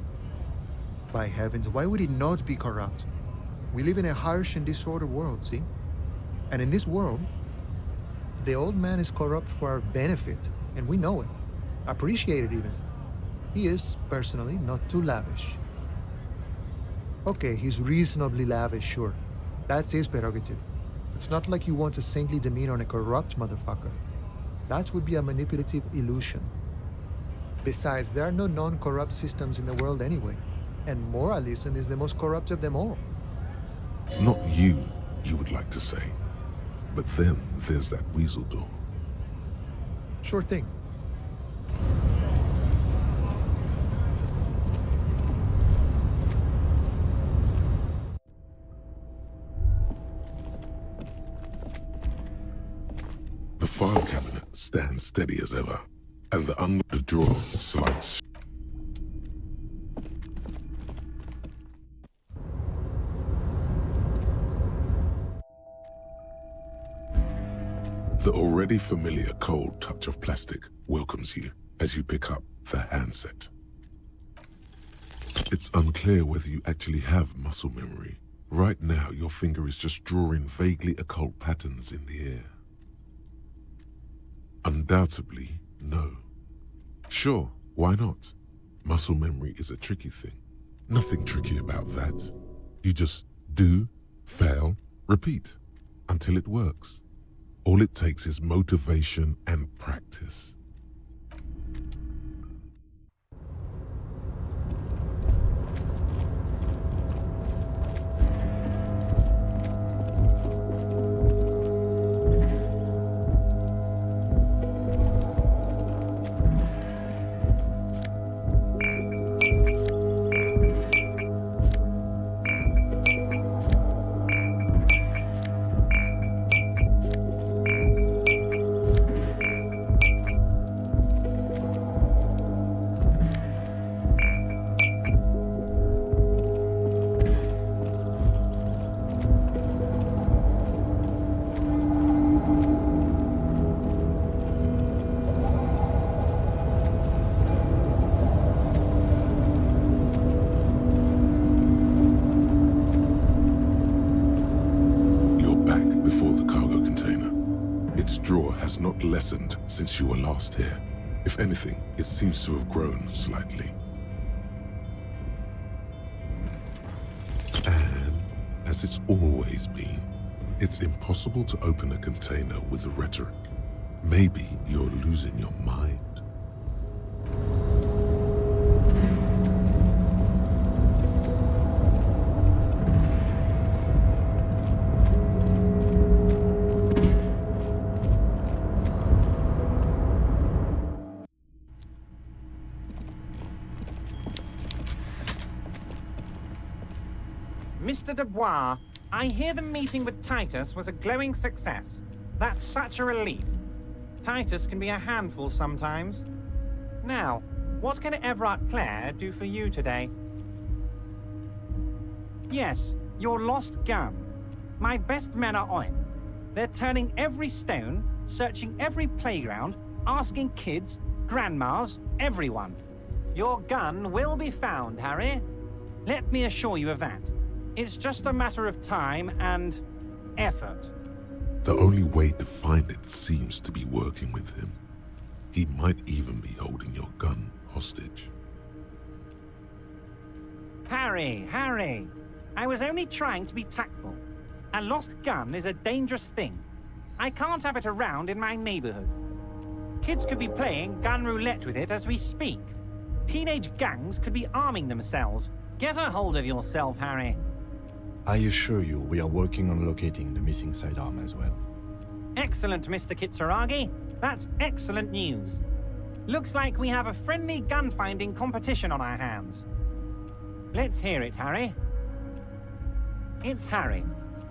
By heavens, why would he not be corrupt? We live in a harsh and disordered world, see? And in this world, the old man is corrupt for our benefit, and we know it. Appreciate it even. He is, personally, not too lavish. Okay, he's reasonably lavish, sure. That's his prerogative. It's not like you want a saintly demeanor on a corrupt motherfucker. That would be a manipulative illusion. Besides, there are no non-corrupt systems in the world anyway, and moralism is the most corrupt of them all. Not you would like to say. But then there's that weasel door. Sure thing. The file cabinet stands steady as ever, and the unlocked drawer slides. The already familiar cold touch of plastic welcomes you as you pick up the handset. It's unclear whether you actually have muscle memory. Right now, your finger is just drawing vaguely occult patterns in the air. Undoubtedly, no. Sure, why not? Muscle memory is a tricky thing. Nothing tricky about that. You just do, fail, repeat, until it works. All it takes is motivation and practice. Not lessened since you were last here. If anything, it seems to have grown slightly. And, as it's always been, it's impossible to open a container with rhetoric. Maybe you're losing your mind. Mr. Dubois, I hear the meeting with Titus was a glowing success. That's such a relief. Titus can be a handful sometimes. Now, what can Everard Clare do for you today? Yes, your lost gun. My best men are on it. They're turning every stone, searching every playground, asking kids, grandmas, everyone. Your gun will be found, Harry. Let me assure you of that. It's just a matter of time and effort. The only way to find it seems to be working with him. He might even be holding your gun hostage. Harry, I was only trying to be tactful. A lost gun is a dangerous thing. I can't have it around in my neighborhood. Kids could be playing gun roulette with it as we speak. Teenage gangs could be arming themselves. Get a hold of yourself, Harry. I assure you, we are working on locating the missing sidearm as well. Excellent, Mr. Kitsuragi. That's excellent news. Looks like we have a friendly gun-finding competition on our hands. Let's hear it, Harry. It's Harry.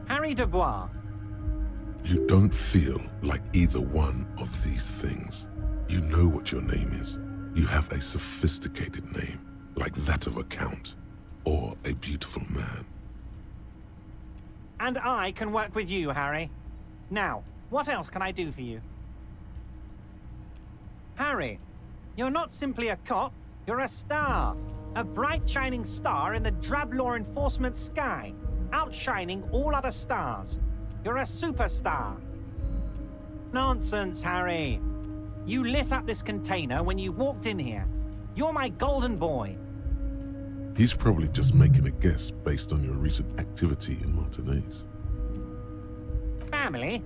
Harry Dubois. You don't feel like either one of these things. You know what your name is. You have a sophisticated name, like that of a count, or a beautiful man. And I can work with you, Harry. Now, what else can I do for you? Harry, you're not simply a cop, you're a star. A bright shining star in the drab law enforcement sky, outshining all other stars. You're a superstar. Nonsense, Harry. You lit up this container when you walked in here. You're my golden boy. He's probably just making a guess based on your recent activity in Martinez. Family?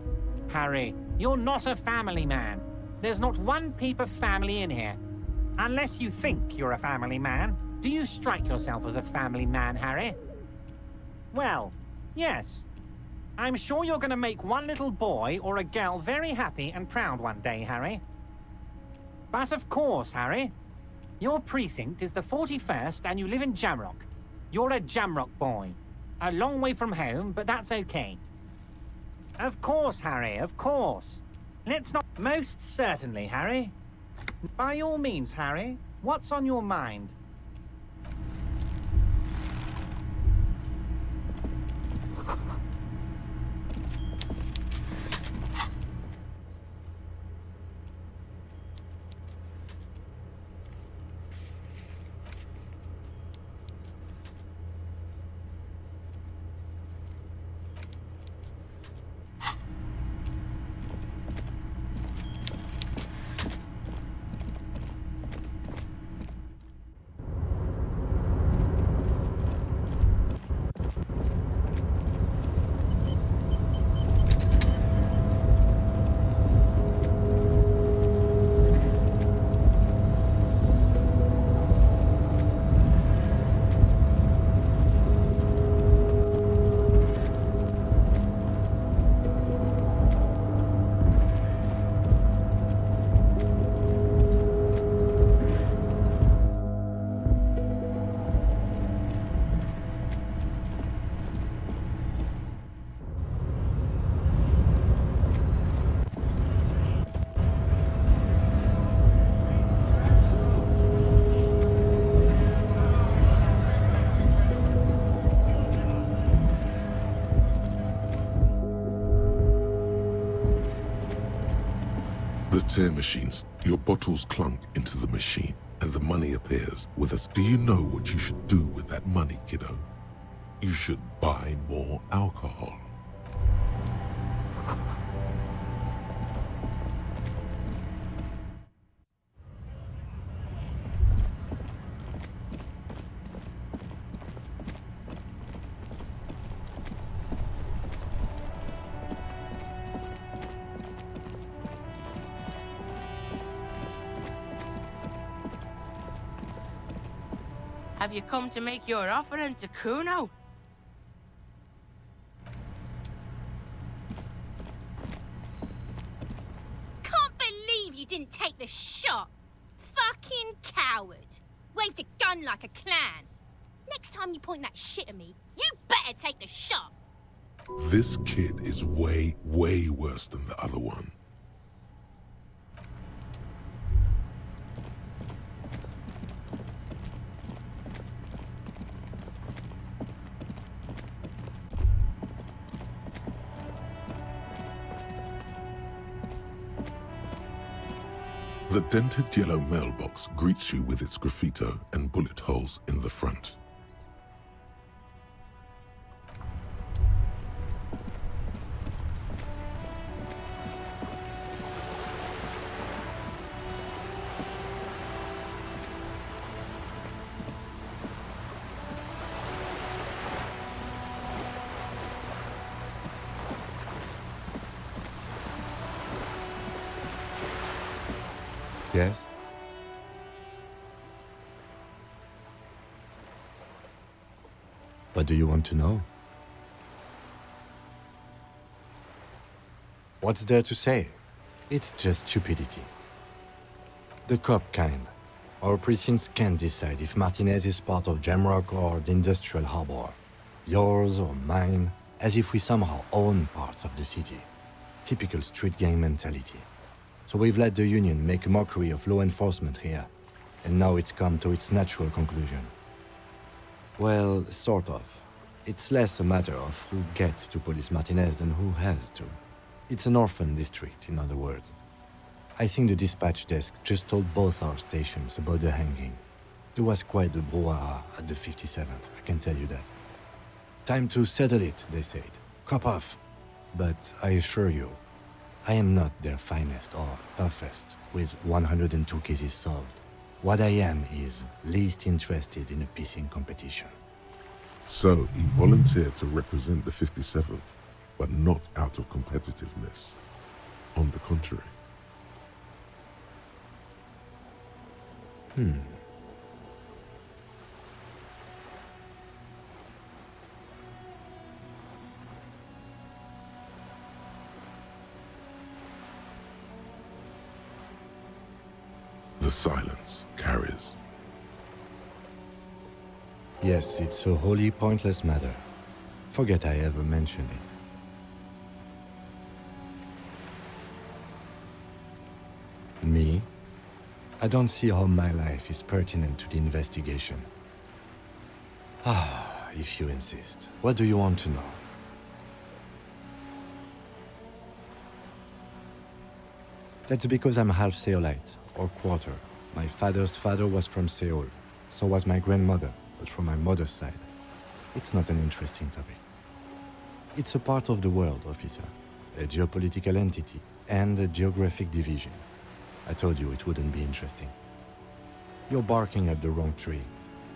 Harry, you're not a family man. There's not one peep of family in here. Unless you think you're a family man. Do you strike yourself as a family man, Harry? Well, yes. I'm sure you're going to make one little boy or a girl very happy and proud one day, Harry. But of course, Harry, your precinct is the 41st and you live in Jamrock. You're a Jamrock boy. A long way from home, but that's okay. Of course, Harry, of course. Let's not... Most certainly, Harry. By all means, Harry, what's on your mind? The tear machines. Your bottles clunk into the machine, and the money appears with us. Do you know what you should do with that money, kiddo? You should buy more alcohol. Have you come to make your offering to Kuno? Can't believe you didn't take the shot. Fucking coward. Waved a gun like a clown. Next time you point that shit at me, you better take the shot. This kid is way, way worse than the other one. The dented yellow mailbox greets you with its graffito and bullet holes in the front. Yes? What do you want to know? What's there to say? It's just stupidity. The cop kind. Our precincts can't decide if Martinez is part of Jamrock or the Industrial Harbor. Yours or mine, as if we somehow own parts of the city. Typical street gang mentality. So we've let the Union make a mockery of law enforcement here, and now it's come to its natural conclusion. Well, sort of. It's less a matter of who gets to police Martinez than who has to. It's an orphan district, in other words. I think the dispatch desk just told both our stations about the hanging. There was quite the brouhaha at the 57th, I can tell you that. Time to settle it, they said. Cop off. But I assure you, I am not their finest or toughest, with 102 cases solved. What I am is least interested in a pissing competition. So he volunteered to represent the 57th, but not out of competitiveness. On the contrary. The silence carries. Yes, it's a wholly pointless matter. Forget I ever mentioned it. Me? I don't see how my life is pertinent to the investigation. Ah, if you insist. What do you want to know? That's because I'm half Seolite, or quarter. My father's father was from Seoul. So was my grandmother, but from my mother's side. It's not an interesting topic. It's a part of the world, officer. A geopolitical entity and a geographic division. I told you it wouldn't be interesting. You're barking up the wrong tree.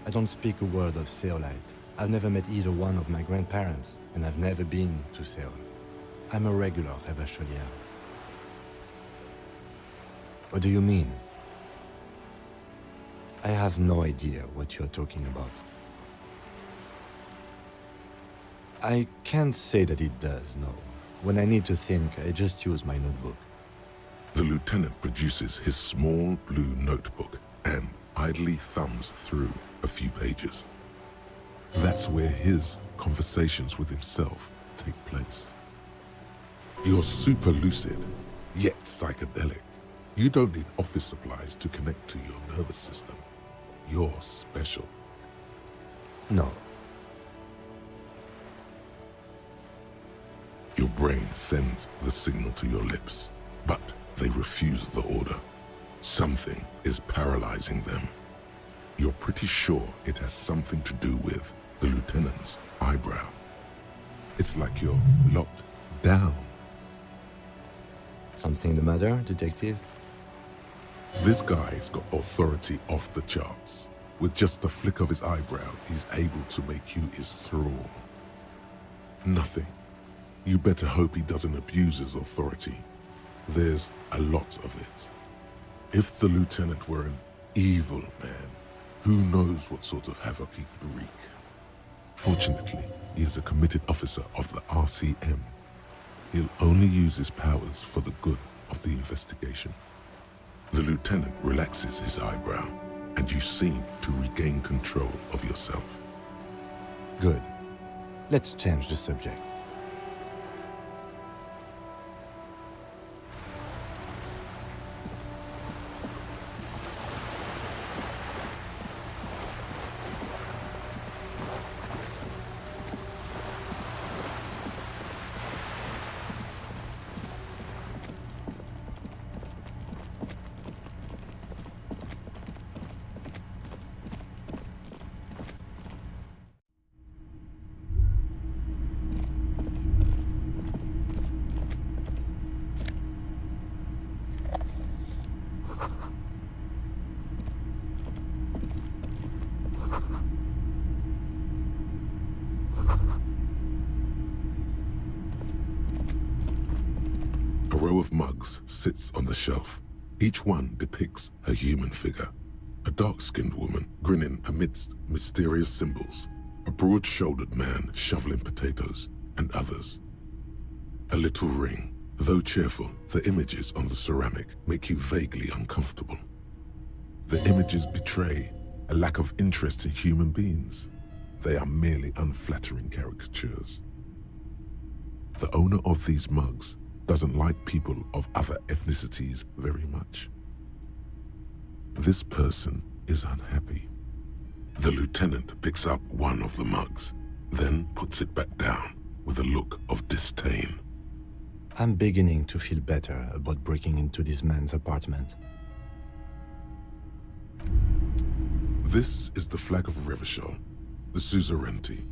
I don't speak a word of Seolite. I've never met either one of my grandparents, and I've never been to Seoul. I'm a regular Revacholien. What do you mean? I have no idea what you're talking about. I can't say that it does, no. When I need to think, I just use my notebook. The lieutenant produces his small blue notebook and idly thumbs through a few pages. That's where his conversations with himself take place. You're super lucid, yet psychedelic. You don't need office supplies to connect to your nervous system. You're special. No. Your brain sends the signal to your lips, but they refuse the order. Something is paralyzing them. You're pretty sure it has something to do with the lieutenant's eyebrow. It's like you're locked down. Something the matter, detective? This guy's got authority off the charts. With just the flick of his eyebrow, he's able to make you his thrall. Nothing. You better hope he doesn't abuse his authority. There's a lot of it. If the lieutenant were an evil man, who knows what sort of havoc he could wreak. Fortunately, he is a committed officer of the RCM. He'll only use his powers for the good of the investigation. The lieutenant relaxes his eyebrow, and you seem to regain control of yourself. Good. Let's change the subject. A row of mugs sits on the shelf. Each one depicts a human figure. A dark-skinned woman grinning amidst mysterious symbols. A broad-shouldered man shoveling potatoes, and others. A little ring. Though cheerful, the images on the ceramic make you vaguely uncomfortable. The images betray a lack of interest in human beings. They are merely unflattering caricatures. The owner of these mugs doesn't like people of other ethnicities very much. This person is unhappy. The lieutenant picks up one of the mugs, then puts it back down with a look of disdain. I'm beginning to feel better about breaking into this man's apartment. This is the flag of Revachol, the suzerainty.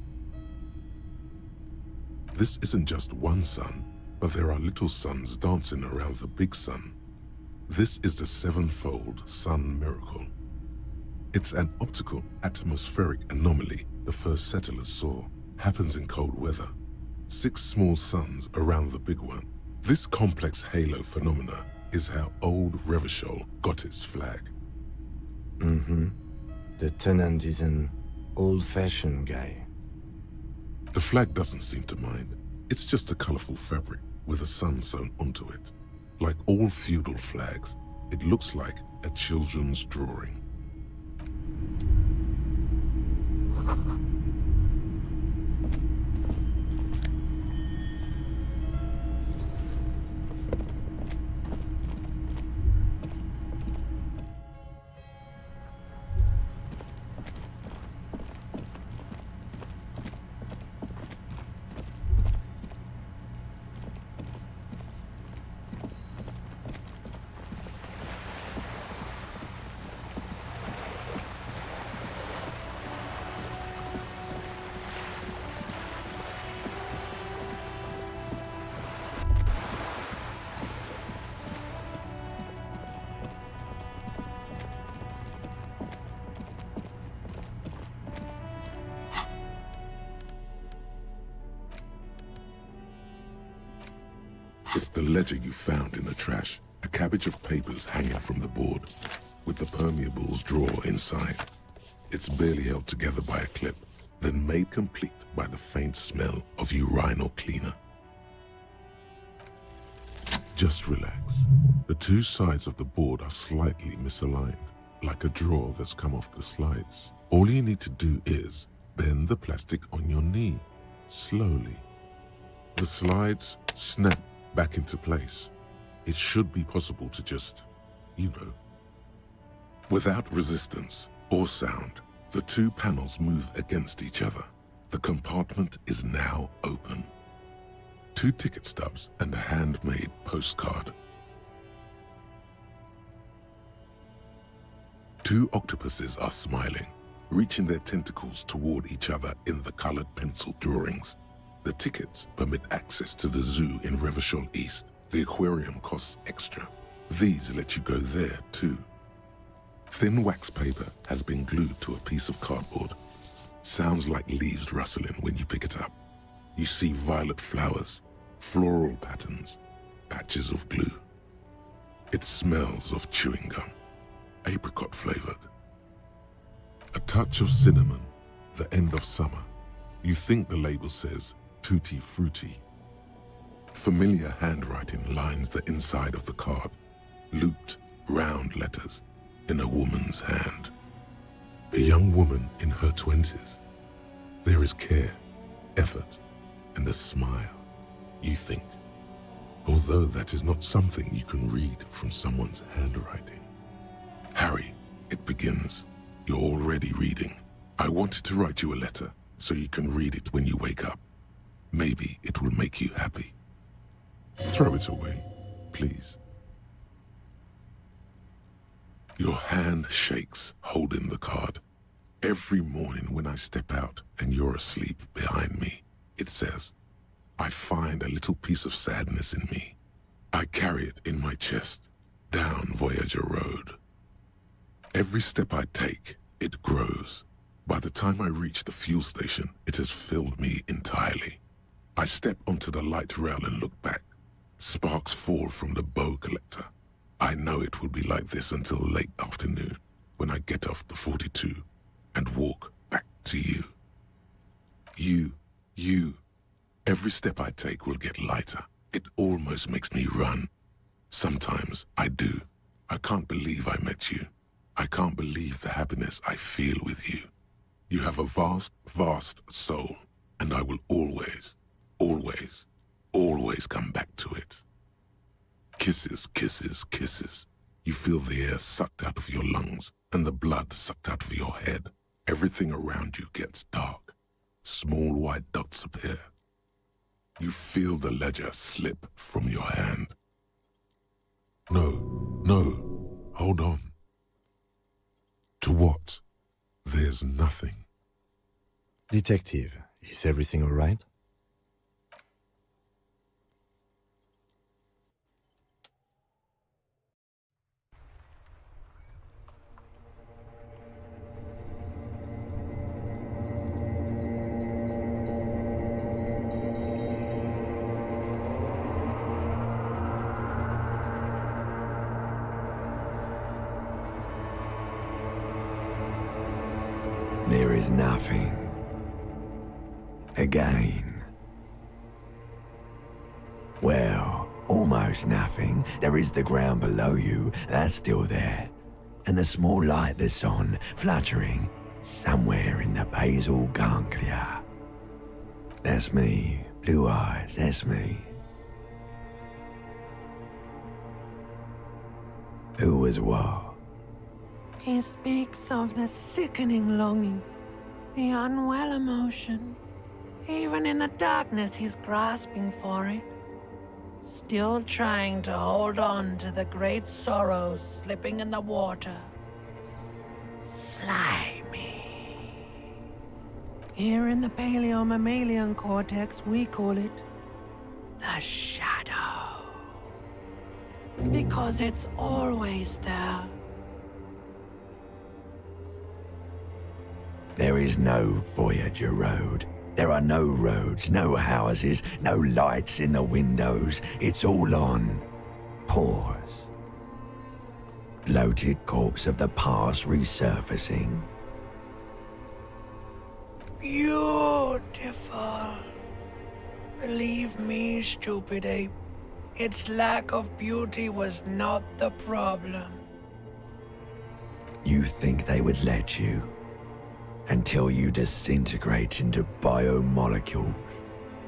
This isn't just one sun, but there are little suns dancing around the big sun. This is the sevenfold sun miracle. It's an optical atmospheric anomaly the first settlers saw. Happens in cold weather. 6 small suns around the big one. This complex halo phenomena is how old Revachol got its flag. Mm-hmm. The tenant is an old-fashioned guy. The flag doesn't seem to mind. It's just a colorful fabric with a sun sewn onto it. Like all feudal flags, it looks like a children's drawing. It's the ledger you found in the trash. A cabbage of papers hanging from the board, with the permeables drawer inside. It's barely held together by a clip, then made complete by the faint smell of urinal cleaner. Just relax. The 2 sides of the board are slightly misaligned, like a drawer that's come off the slides. All you need to do is bend the plastic on your knee, slowly. The slides snap back into place. It should be possible to just, without resistance or sound, the 2 panels move against each other. The compartment is now open. 2 ticket stubs and a handmade postcard. 2 octopuses are smiling, reaching their tentacles toward each other in the colored pencil drawings. The tickets permit access to the zoo in Revachol East. The aquarium costs extra. These let you go there too. Thin wax paper has been glued to a piece of cardboard. Sounds like leaves rustling when you pick it up. You see violet flowers, floral patterns, patches of glue. It smells of chewing gum, apricot flavored. A touch of cinnamon, the end of summer. You think the label says Tutti Frutti. Familiar handwriting lines the inside of the card, looped, round letters in a woman's hand. A young woman in her 20s. There is care, effort, and a smile, you think. Although that is not something you can read from someone's handwriting. Harry, it begins. You're already reading. I wanted to write you a letter so you can read it when you wake up. Maybe it will make you happy. Throw it away, please. Your hand shakes, holding the card. Every morning when I step out and you're asleep behind me, it says, I find a little piece of sadness in me. I carry it in my chest, down Voyager Road. Every step I take, it grows. By the time I reach the fuel station, it has filled me entirely. I step onto the light rail and look back. Sparks fall from the bow collector. I know it will be like this until late afternoon, when I get off the 42 and walk back to you. You. Every step I take will get lighter. It almost makes me run. Sometimes I do. I can't believe I met you. I can't believe the happiness I feel with you. You have a vast, vast soul, and I will always, always, always come back to it. Kisses, kisses, kisses. You feel the air sucked out of your lungs and the blood sucked out of your head. Everything around you gets dark. Small white dots appear. You feel the ledger slip from your hand. No, no, hold on. To what? There's nothing. Detective, is everything all right? There is nothing. Again. Well, almost nothing. There is the ground below you, that's still there. And the small light that's on, fluttering, somewhere in the basal ganglia. That's me. Blue eyes, that's me. Who was what? He speaks of the sickening longing, the unwell emotion. Even in the darkness, he's grasping for it. Still trying to hold on to the great sorrows slipping in the water. Slimy. Here in the paleo-mammalian cortex, we call it the shadow. Because it's always there. There is no Voyager Road. There are no roads, no houses, no lights in the windows. It's all on pause. Bloated corpse of the past resurfacing. Beautiful. Believe me, stupid ape, its lack of beauty was not the problem. You think they would let you? Until you disintegrate into biomolecules?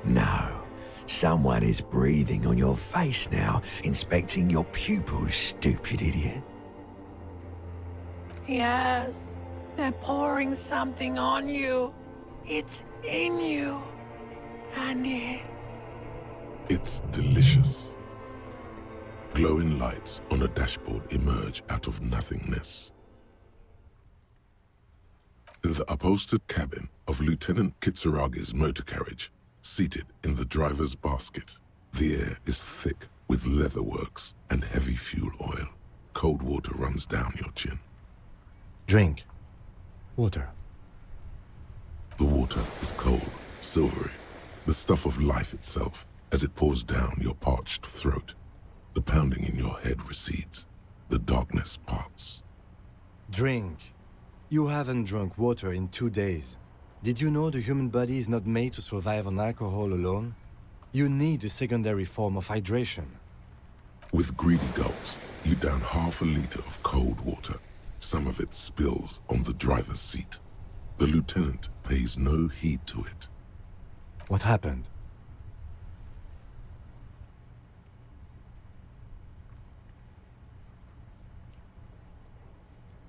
No. Someone is breathing on your face now, inspecting your pupils, stupid idiot. Yes, they're pouring something on you. It's in you. And It's delicious. Glowing lights on a dashboard emerge out of nothingness. In the upholstered cabin of Lieutenant Kitsuragi's motor carriage, seated in the driver's basket, the air is thick with leatherworks and heavy fuel oil. Cold water runs down your chin. Drink. Water. The water is cold, silvery, the stuff of life itself as it pours down your parched throat. The pounding in your head recedes. The darkness parts. Drink. You haven't drunk water in 2 days. Did you know the human body is not made to survive on alcohol alone? You need a secondary form of hydration. With greedy gulps, you down half a liter of cold water. Some of it spills on the driver's seat. The lieutenant pays no heed to it. What happened?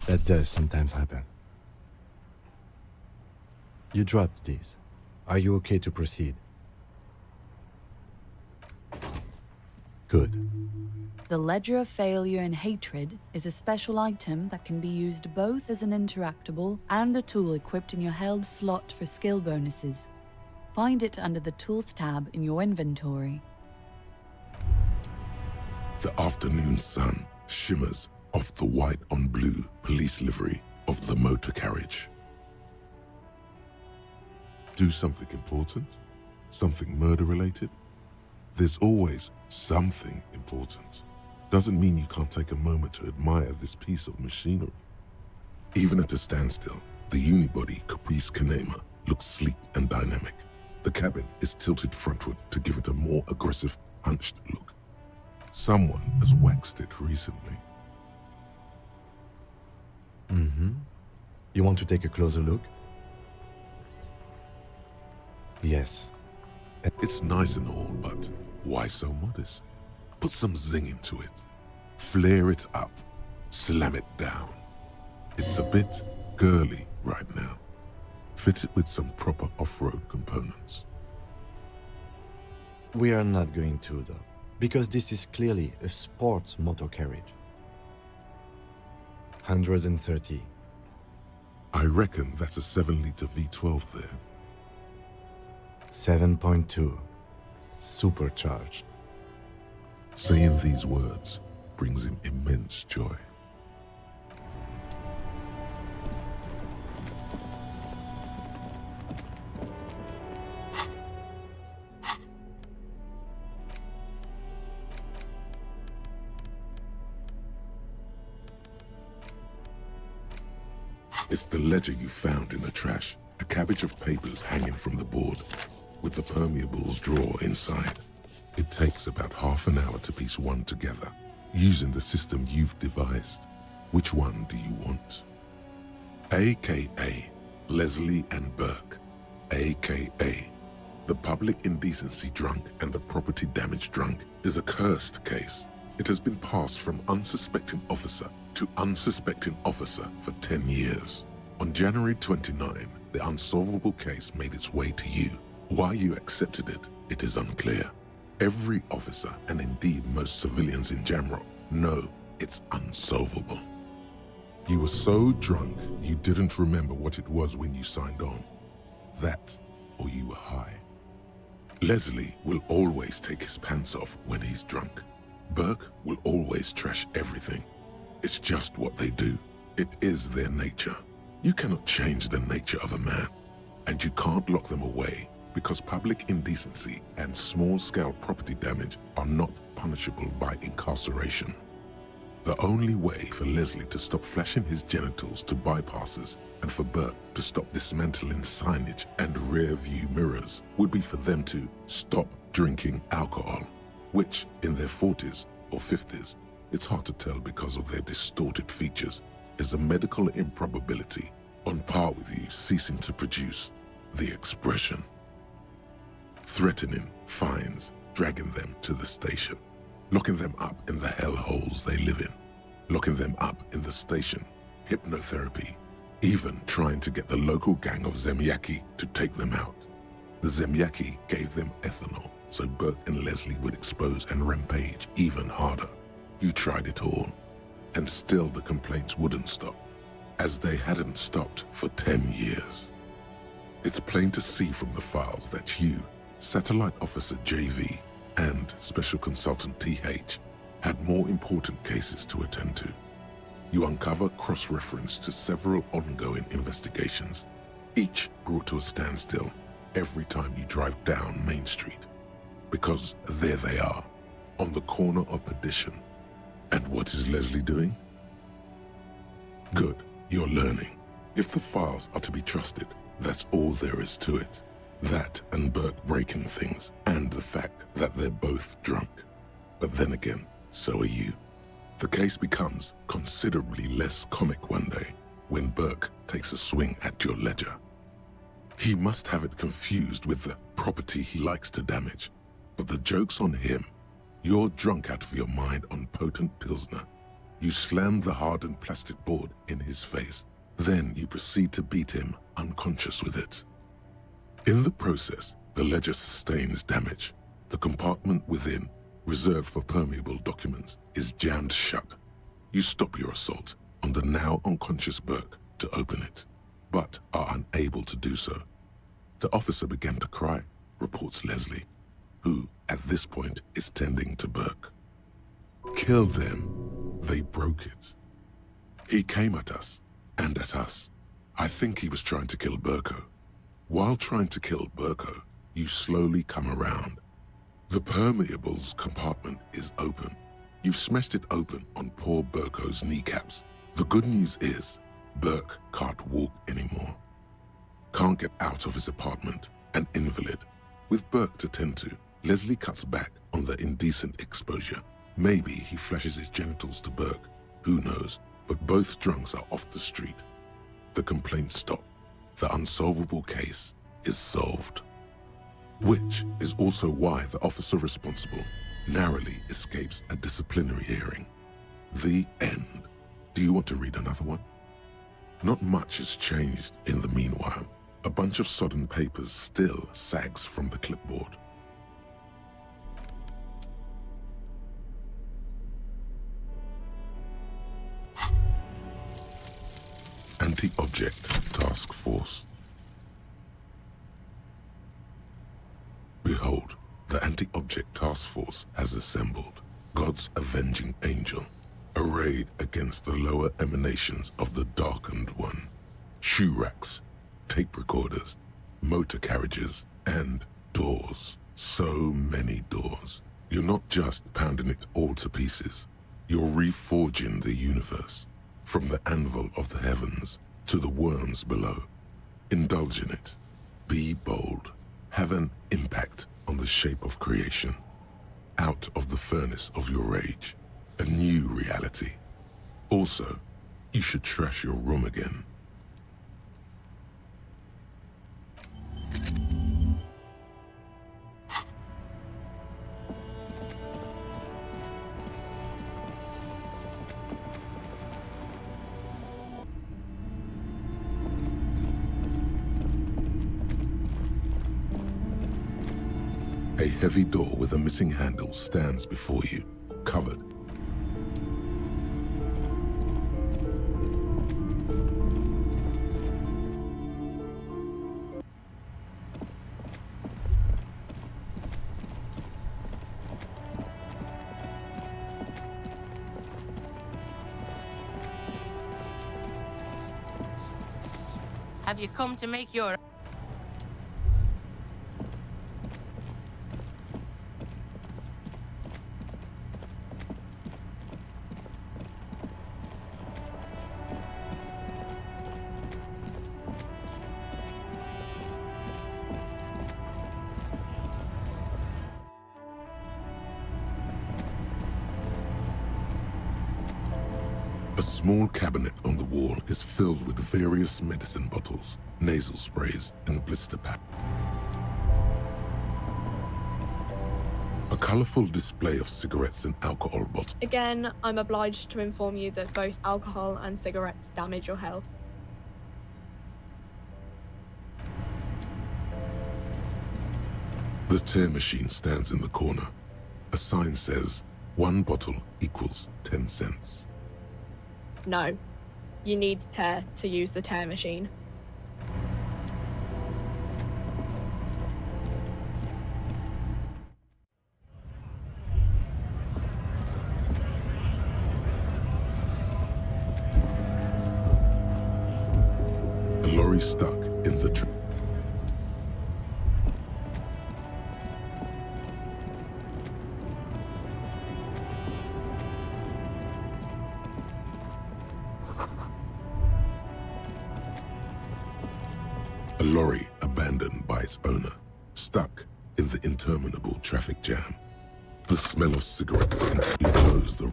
That does sometimes happen. You dropped these. Are you okay to proceed? Good. The Ledger of Failure and Hatred is a special item that can be used both as an interactable and a tool equipped in your held slot for skill bonuses. Find it under the Tools tab in your inventory. The afternoon sun shimmers off the white on blue police livery of the motor carriage. Do something important? Something murder-related? There's always something important. Doesn't mean you can't take a moment to admire this piece of machinery. Even at a standstill, the unibody Caprice Kanema looks sleek and dynamic. The cabin is tilted frontward to give it a more aggressive, hunched look. Someone has waxed it recently. Mm-hmm. You want to take a closer look? Yes. It's nice and all, but why so modest? Put some zing into it. Flare it up. Slam it down. It's a bit girly right now. Fit it with some proper off-road components. We are not going to, though, because this is clearly a sports motor carriage. 130. I reckon that's a 7-liter V12 there. 7.2. Supercharged. Saying these words brings him immense joy. It's the ledger you found in the trash, a cabbage of papers hanging from the board, with the permeables drawer inside. It takes about half an hour to piece one together, using the system you've devised. Which one do you want? AKA Leslie and Burke, AKA the public indecency drunk and the property damage drunk, is a cursed case. It has been passed from unsuspecting officer to unsuspecting officer for 10 years. On January 29, the unsolvable case made its way to you. Why you accepted it is unclear. Every officer, and indeed most civilians in general, know it's unsolvable. You were so drunk you didn't remember what it was when you signed on. That, or you were high. Leslie will always take his pants off when he's drunk. Burke will always trash everything. It's just what they do. It is their nature. You cannot change the nature of a man, and you can't lock them away because public indecency and small-scale property damage are not punishable by incarceration. The only way for Leslie to stop flashing his genitals to bypassers and for Burke to stop dismantling signage and rear-view mirrors would be for them to stop drinking alcohol, which, in their 40s or 50s, it's hard to tell because of their distorted features, is a medical improbability on par with you ceasing to produce the expression. Threatening fines, dragging them to the station, locking them up in the hellholes they live in, locking them up in the station, hypnotherapy, even trying to get the local gang of Zemyaki to take them out. The Zemyaki gave them ethanol so Burke and Leslie would expose and rampage even harder. You tried it all, and still the complaints wouldn't stop, as they hadn't stopped for 10 years. It's plain to see from the files that you, Satellite Officer JV, and Special Consultant TH had more important cases to attend to. You uncover cross-reference to several ongoing investigations, each brought to a standstill every time you drive down Main Street. Because there they are, on the corner of Perdition. And what is Leslie doing? Good, you're learning. If the files are to be trusted, that's all there is to it. That and Burke breaking things, and the fact that they're both drunk. But then again, so are you. The case becomes considerably less comic one day when Burke takes a swing at your ledger. He must have it confused with the property he likes to damage. But the joke's on him. You're drunk out of your mind on potent Pilsner. You slam the hardened plastic board in his face. Then you proceed to beat him unconscious with it. In the process, the ledger sustains damage. The compartment within, reserved for permeable documents, is jammed shut. You stop your assault on the now unconscious Burke to open it, but are unable to do so. The officer began to cry, reports Leslie, who, at this point, is tending to Burke. Kill them. They broke it. He came at us, and at us. I think he was trying to kill Burko. While trying to kill Burko, you slowly come around. The permeables compartment is open. You've smashed it open on poor Burko's kneecaps. The good news is, Burke can't walk anymore. Can't get out of his apartment, an invalid. With Burke to tend to, Leslie cuts back on the indecent exposure. Maybe he flashes his genitals to Burke, who knows, but both drunks are off the street. The complaints stop. The unsolvable case is solved. Which is also why the officer responsible narrowly escapes a disciplinary hearing. The end. Do you want to read another one? Not much has changed in the meanwhile. A bunch of sodden papers still sags from the clipboard. Anti-Object Task Force. Behold, the Anti-Object Task Force has assembled, God's avenging angel, arrayed against the lower emanations of the Darkened One. Shoe racks, tape recorders, motor carriages, and doors. So many doors. You're not just pounding it all to pieces. You're reforging the universe, from the anvil of the heavens to the worms below. Indulge in it. Be bold. Have an impact on the shape of creation. Out of the furnace of your rage. A new reality. Also, you should trash your room again. A heavy door with a missing handle stands before you, covered. Have you come to make your... A small cabinet on the wall is filled with various medicine bottles, nasal sprays, and blister packs. A colorful display of cigarettes and alcohol bottles. Again, I'm obliged to inform you that both alcohol and cigarettes damage your health. The tear machine stands in the corner. A sign says, 1 bottle equals 10 cents. No. You need tear to use the tear machine. A lorry stuck in the tree. A lorry abandoned by its owner, stuck in the interminable traffic jam. The smell of cigarettes enclosed the...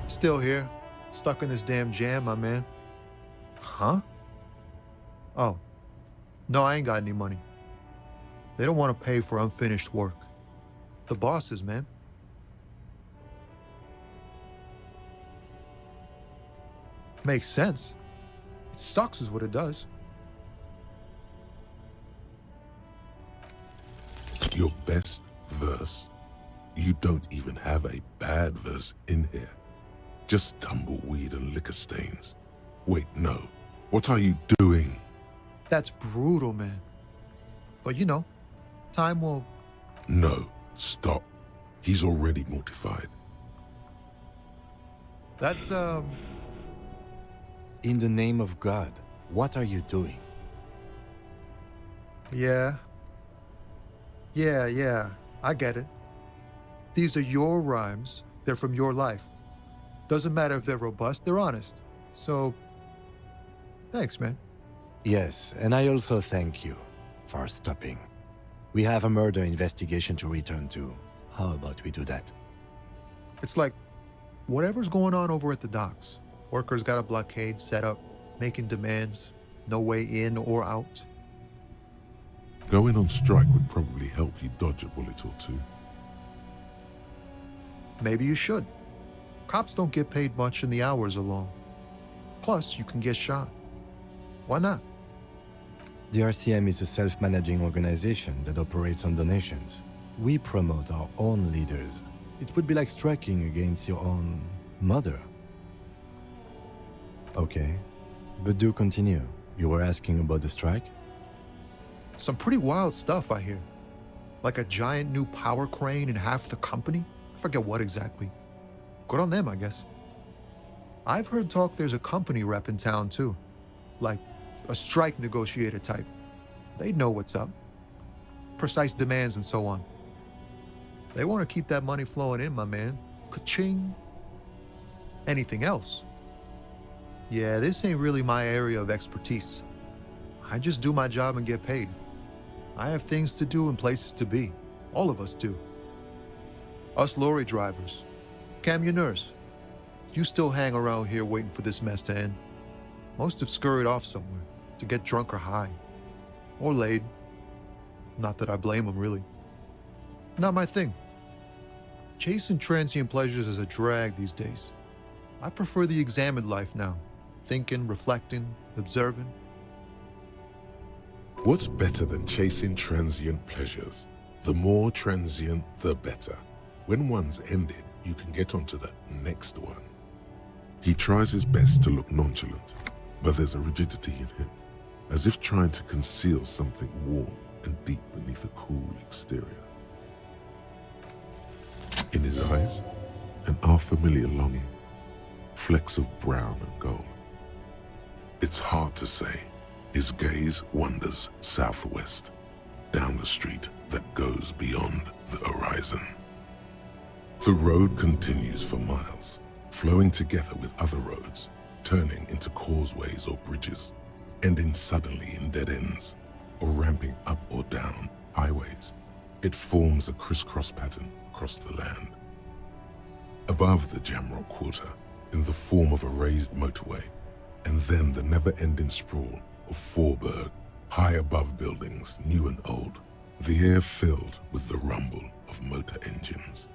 Still here, stuck in this damn jam, my man. Huh? Oh. No, I ain't got any money. They don't want to pay for unfinished work. The bosses, man. Makes sense. It sucks is what it does. Your best verse? You don't even have a bad verse in here. Just tumbleweed and liquor stains. Wait, no. What are you doing? That's brutal, man. But you know, time will... No, stop. He's already mortified. That's, In the name of God, what are you doing? Yeah. Yeah, I get it. These are your rhymes. They're from your life. Doesn't matter if they're robust, they're honest. So, thanks, man. Yes, and I also thank you for stopping. We have a murder investigation to return to. How about we do that? It's like whatever's going on over at the docks. Workers got a blockade set up, making demands, no way in or out. Going on strike would probably help you dodge a bullet or two. Maybe you should. Cops don't get paid much and the hours are long. Plus, you can get shot. Why not? The RCM is a self-managing organization that operates on donations. We promote our own leaders. It would be like striking against your own mother. Okay, but do continue. You were asking about the strike? Some pretty wild stuff, I hear. Like a giant new power crane in half the company? I forget what exactly. Good on them, I guess. I've heard talk there's a company rep in town, too. Like a strike negotiator type. They know what's up. Precise demands and so on. They want to keep that money flowing in, my man. Ka-ching. Anything else? Yeah, this ain't really my area of expertise. I just do my job and get paid. I have things to do and places to be. All of us do. Us lorry drivers. Cam, your nurse. You still hang around here waiting for this mess to end. Most have scurried off somewhere to get drunk or high. Or laid. Not that I blame them, really. Not my thing. Chasing transient pleasures is a drag these days. I prefer the examined life now. Thinking, reflecting, observing. What's better than chasing transient pleasures? The more transient, the better. When one's ended, you can get onto the next one. He tries his best to look nonchalant, but there's a rigidity in him, as if trying to conceal something warm and deep beneath a cool exterior. In his eyes, an unfamiliar longing, flecks of brown and gold. It's hard to say. His gaze wanders southwest, down the street that goes beyond the horizon. The road continues for miles, flowing together with other roads, turning into causeways or bridges, ending suddenly in dead ends, or ramping up or down highways. It forms a crisscross pattern across the land. Above the Jamrock Quarter, in the form of a raised motorway, and then the never-ending sprawl of Forburg, high above buildings, new and old, the air filled with the rumble of motor engines.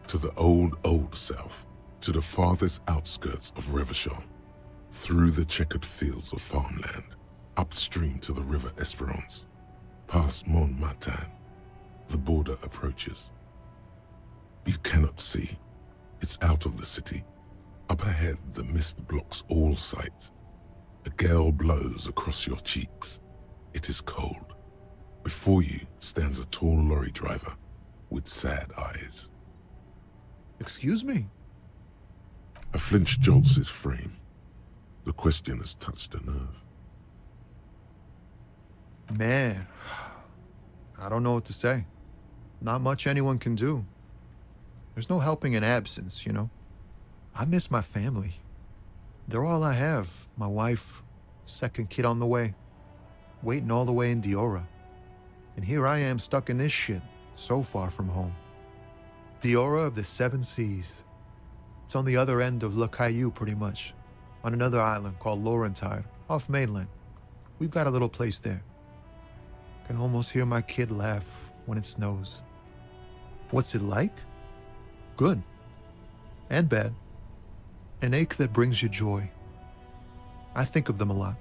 To the old south, to the farthest outskirts of Revachol, through the checkered fields of farmland, upstream to the river Esperance, past Montmartin, the border approaches. You cannot see. It's out of the city. Up ahead, the mist blocks all sight. A gale blows across your cheeks. It is cold. Before you stands a tall lorry driver with sad eyes. Excuse me? A flinch jolts his frame. The question has touched a nerve. Man, I don't know what to say. Not much anyone can do. There's no helping in absence, you know? I miss my family. They're all I have. My wife, second kid on the way, waiting all the way in Diora. And here I am stuck in this shit, so far from home. Diora of the Seven Seas. It's on the other end of Le Caillou, pretty much, on another island called Laurentide, off mainland. We've got a little place there. Can almost hear my kid laugh when it snows. What's it like? Good. And bad. An ache that brings you joy. I think of them a lot.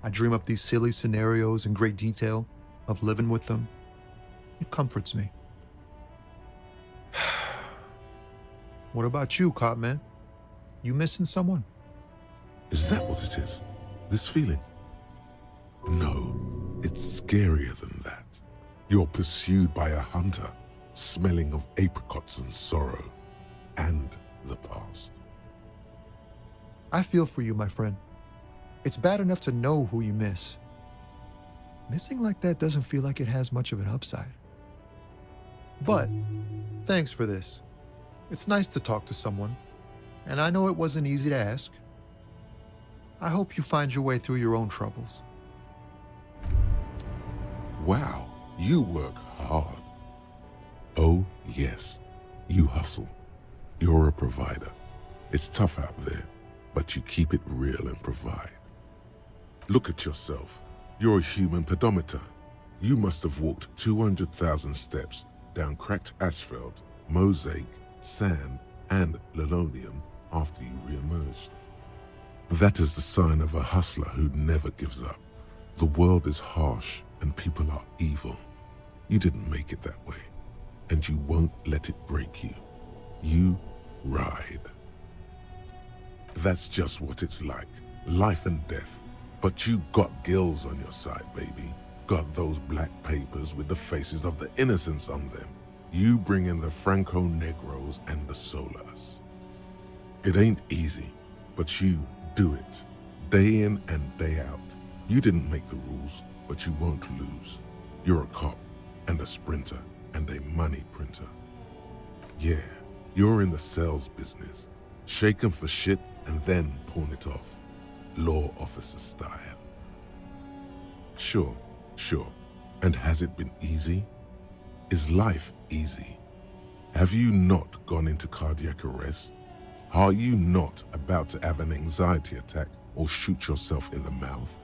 I dream up these silly scenarios in great detail of living with them. It comforts me. What about you, Cop Man? You missing someone? Is that what it is? This feeling? No, it's scarier than that. You're pursued by a hunter, smelling of apricots and sorrow, and the past. I feel for you, my friend. It's bad enough to know who you miss. Missing like that doesn't feel like it has much of an upside. But, thanks for this. It's nice to talk to someone, and I know it wasn't easy to ask. I hope you find your way through your own troubles. Wow, You work hard. Oh, yes, you hustle. You're a provider. It's tough out there, but you keep it real and provide. Look at yourself. You're a human pedometer. You must have walked 200,000 steps down cracked asphalt, mosaic, sand, and linoleum after you re-emerged. That is the sign of a hustler who never gives up. The world is harsh and people are evil. You didn't make it that way, and you won't let it break you. You ride. That's just what it's like, life and death. But you got gills on your side, baby. Got those black papers with the faces of the innocents on them. You bring in the Franco Negros and the Solas. It ain't easy, but you do it, day in and day out. You didn't make the rules, but you won't lose. You're a cop, and a sprinter, and a money printer. Yeah, you're in the sales business. Shake 'em for shit and then pawn it off. Law officer style. Sure. And has it been easy? Is life easy? Have you not gone into cardiac arrest? Are you not about to have an anxiety attack or shoot yourself in the mouth?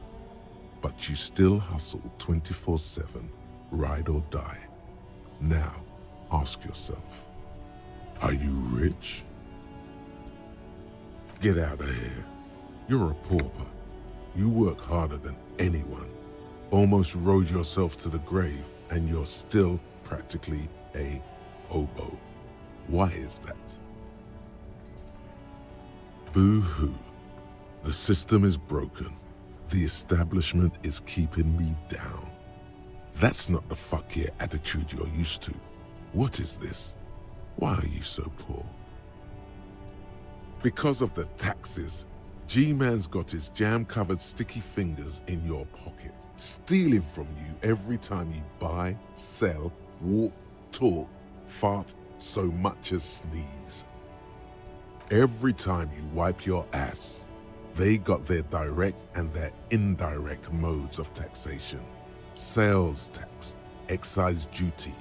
But you still hustle 24/7, ride or die. Now, ask yourself, are you rich? Get out of here. You're a pauper. You work harder than anyone. Almost rode yourself to the grave, and you're still practically a hobo. Why is that? Boo-hoo. The system is broken. The establishment is keeping me down. That's not the fuck yeah attitude you're used to. What is this? Why are you so poor? Because of the taxes. G-Man's got his jam-covered sticky fingers in your pocket, stealing from you every time you buy, sell, walk, talk, fart, so much as sneeze. Every time you wipe your ass, they got their direct and their indirect modes of taxation. Sales tax, excise duty,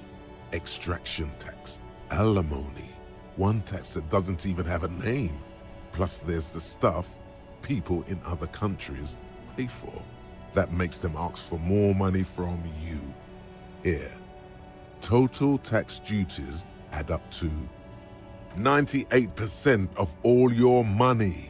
extraction tax, alimony, one tax that doesn't even have a name. Plus there's the stuff people in other countries pay for. That makes them ask for more money from you. Here, total tax duties add up to 98% of all your money.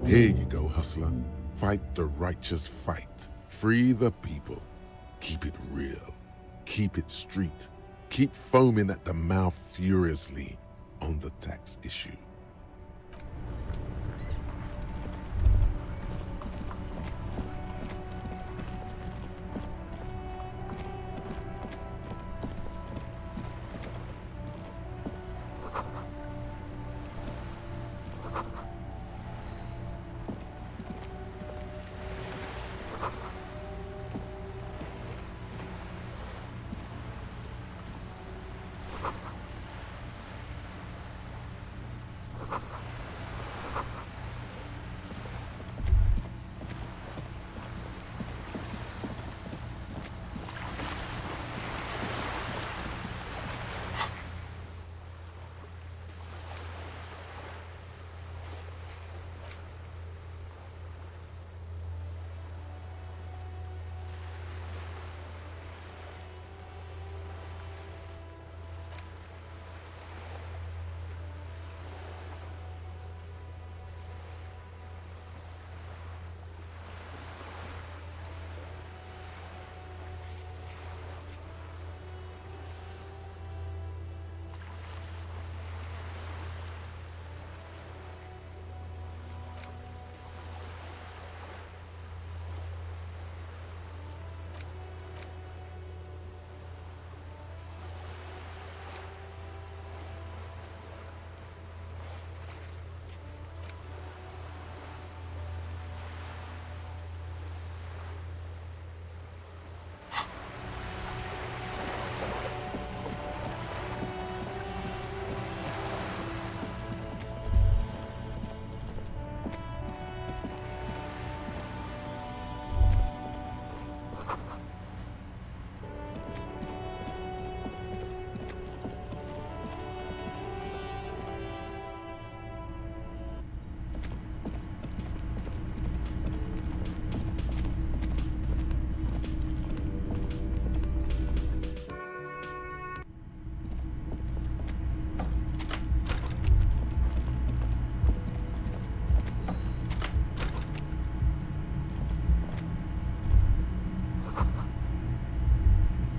Here you go, hustler. Fight the righteous fight. Free the people. Keep it real. Keep it street. Keep foaming at the mouth furiously on the tax issue.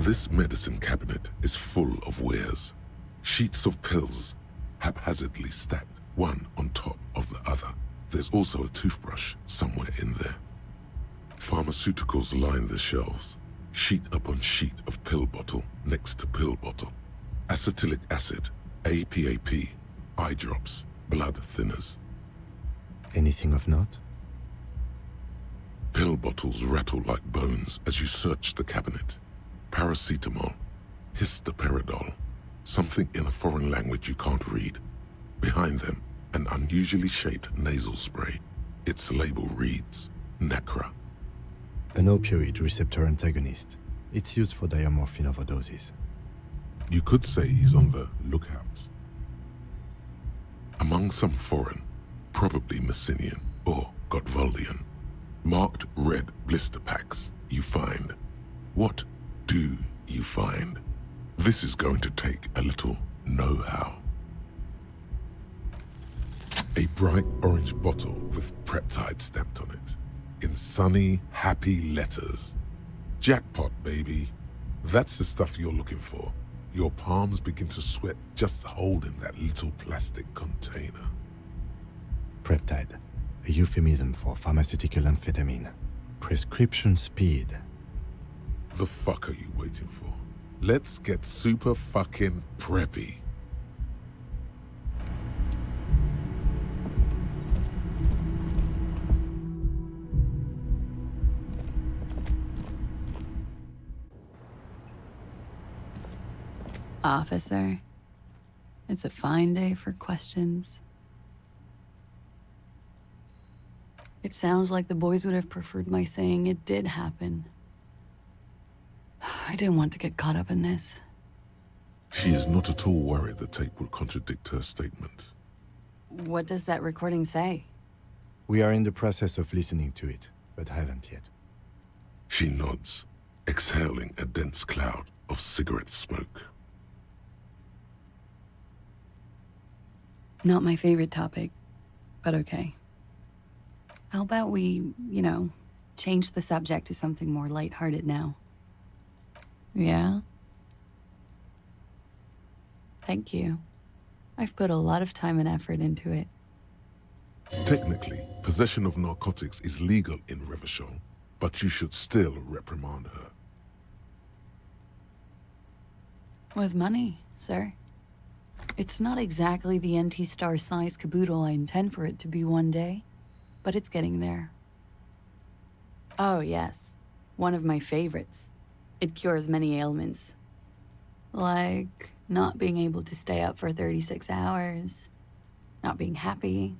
This medicine cabinet is full of wares. Sheets of pills, haphazardly stacked, one on top of the other. There's also a toothbrush somewhere in there. Pharmaceuticals line the shelves, sheet upon sheet of pill bottle next to pill bottle. Acetylic acid, APAP, eye drops, blood thinners. Anything of note? Pill bottles rattle like bones as you search the cabinet. Paracetamol, histoperidol, something in a foreign language you can't read. Behind them, an unusually shaped nasal spray. Its label reads, Necra. An opioid receptor antagonist. It's used for diamorphine overdoses. You could say he's on the lookout. Among some foreign, probably Messinian or Gotvaldian, marked red blister packs you find. What do you find? This is going to take a little know-how. A bright orange bottle with Preptide stamped on it, in sunny, happy letters. Jackpot, baby. That's the stuff you're looking for. Your palms begin to sweat just holding that little plastic container. Preptide, a euphemism for pharmaceutical amphetamine. Prescription speed. The fuck are you waiting for? Let's get super fucking preppy. Officer, it's a fine day for questions. It sounds like the boys would have preferred my saying it did happen. I didn't want to get caught up in this. She is not at all worried the tape will contradict her statement. What does that recording say? We are in the process of listening to it, but haven't yet. She nods, exhaling a dense cloud of cigarette smoke. Not my favorite topic, but okay. How about we, change the subject to something more lighthearted now? Yeah? Thank you. I've put a lot of time and effort into it. Technically, possession of narcotics is legal in Revachol, but you should still reprimand her. With money, sir. It's not exactly the NT-star size caboodle I intend for it to be one day, but it's getting there. Oh, yes. One of my favorites. It cures many ailments. Like not being able to stay up for 36 hours, not being happy.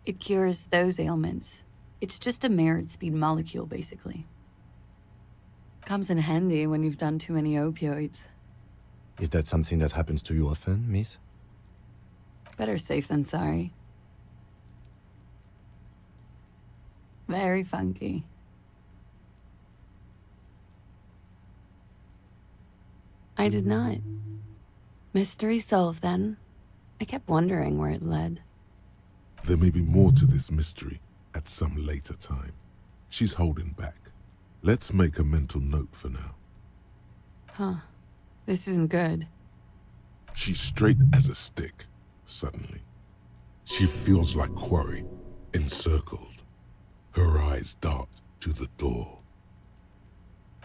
It cures those ailments. It's just a merit speed molecule, basically. Comes in handy when you've done too many opioids. Is that something that happens to you often, miss? Better safe than sorry. Very funky. I did not. Mystery solved then. I kept wondering where it led. There may be more to this mystery at some later time. She's holding back. Let's make a mental note for now. Huh. This isn't good. She's straight as a stick, suddenly. She feels like quarry, encircled. Her eyes dart to the door.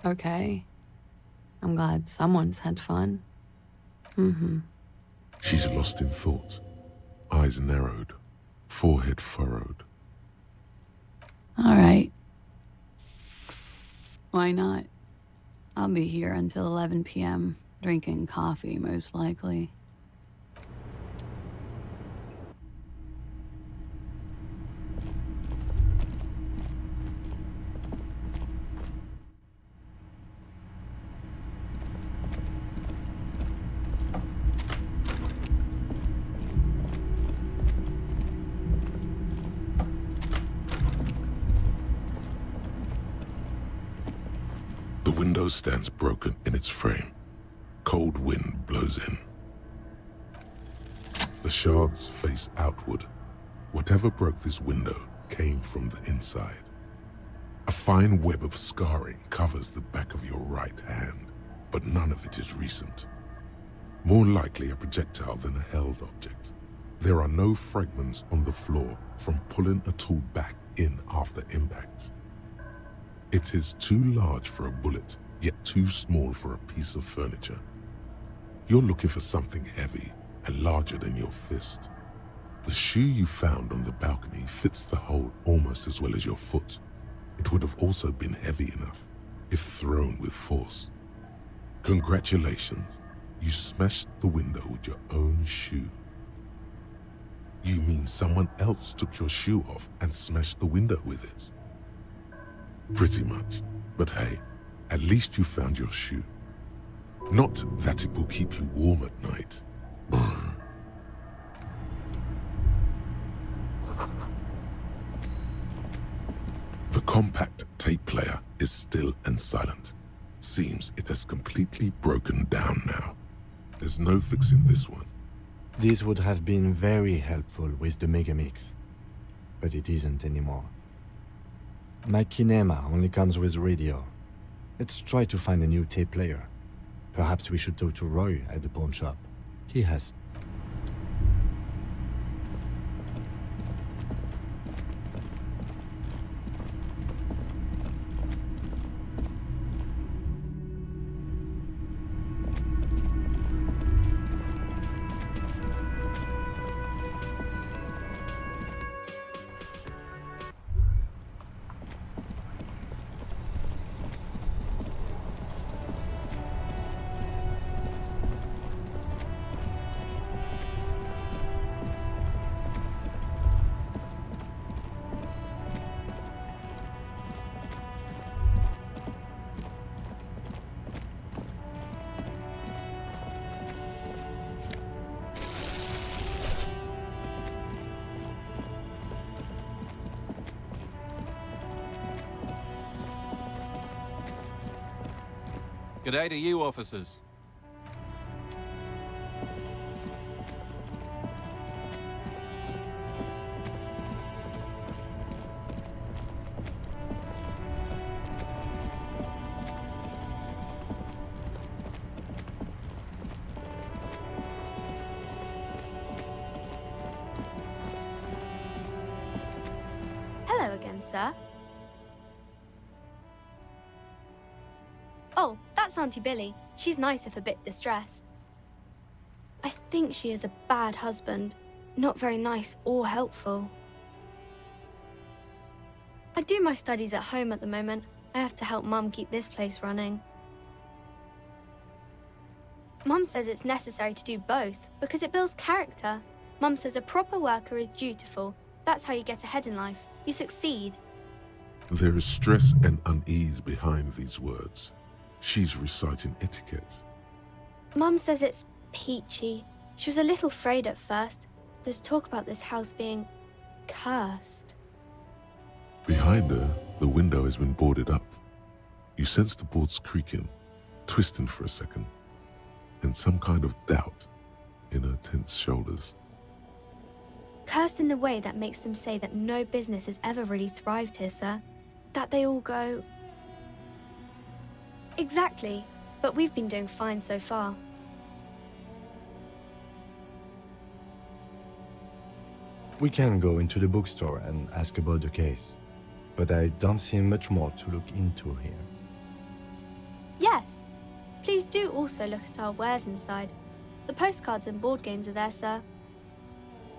Okay. I'm glad someone's had fun. She's lost in thought. Eyes narrowed, forehead furrowed. All right. Why not? I'll be here until 11 p.m., drinking coffee, most likely. The window stands broken in its frame. Cold wind blows in. The shards face outward. Whatever broke this window came from the inside. A fine web of scarring covers the back of your right hand. but none of it is recent. More likely a projectile than a held object. There are no fragments on the floor from pulling a tool back in after impact. It is too large for a bullet, yet too small for a piece of furniture. You're looking for something heavy and larger than your fist. The shoe you found on the balcony fits the hole almost as well as your foot. It would have also been heavy enough if thrown with force. Congratulations, you smashed the window with your own shoe. You mean someone else took your shoe off and smashed the window with it? Pretty much, but hey, at least you found your shoe. Not that it will keep you warm at night. The compact tape player is still and silent. Seems it has completely broken down now. There's no fixing this one. This would have been very helpful with the Megamix, but it isn't anymore. My Kinema only comes with radio. Let's try to find a new tape player. Perhaps we should talk to Roy at the pawn shop. He has... G'day to you, officers. Hello again, sir. Oh, that's Auntie Billy. She's nice if a bit distressed. I think she is a bad husband. Not very nice or helpful. I do my studies at home at the moment. I have to help Mum keep this place running. Mum says it's necessary to do both because it builds character. Mum says a proper worker is dutiful. That's how you get ahead in life. You succeed. There is stress and unease behind these words. She's reciting etiquette. Mum says it's peachy. She was a little afraid at first. There's talk about this house being cursed. Behind her, the window has been boarded up. You sense the boards creaking, twisting for a second, and some kind of doubt in her tense shoulders. Cursed in the way that makes them say that no business has ever really thrived here, sir. That they all go... Exactly, but we've been doing fine so far. We can go into the bookstore and ask about the case, but I don't see much more to look into here. Yes. Please do also look at our wares inside. The postcards and board games are there, sir.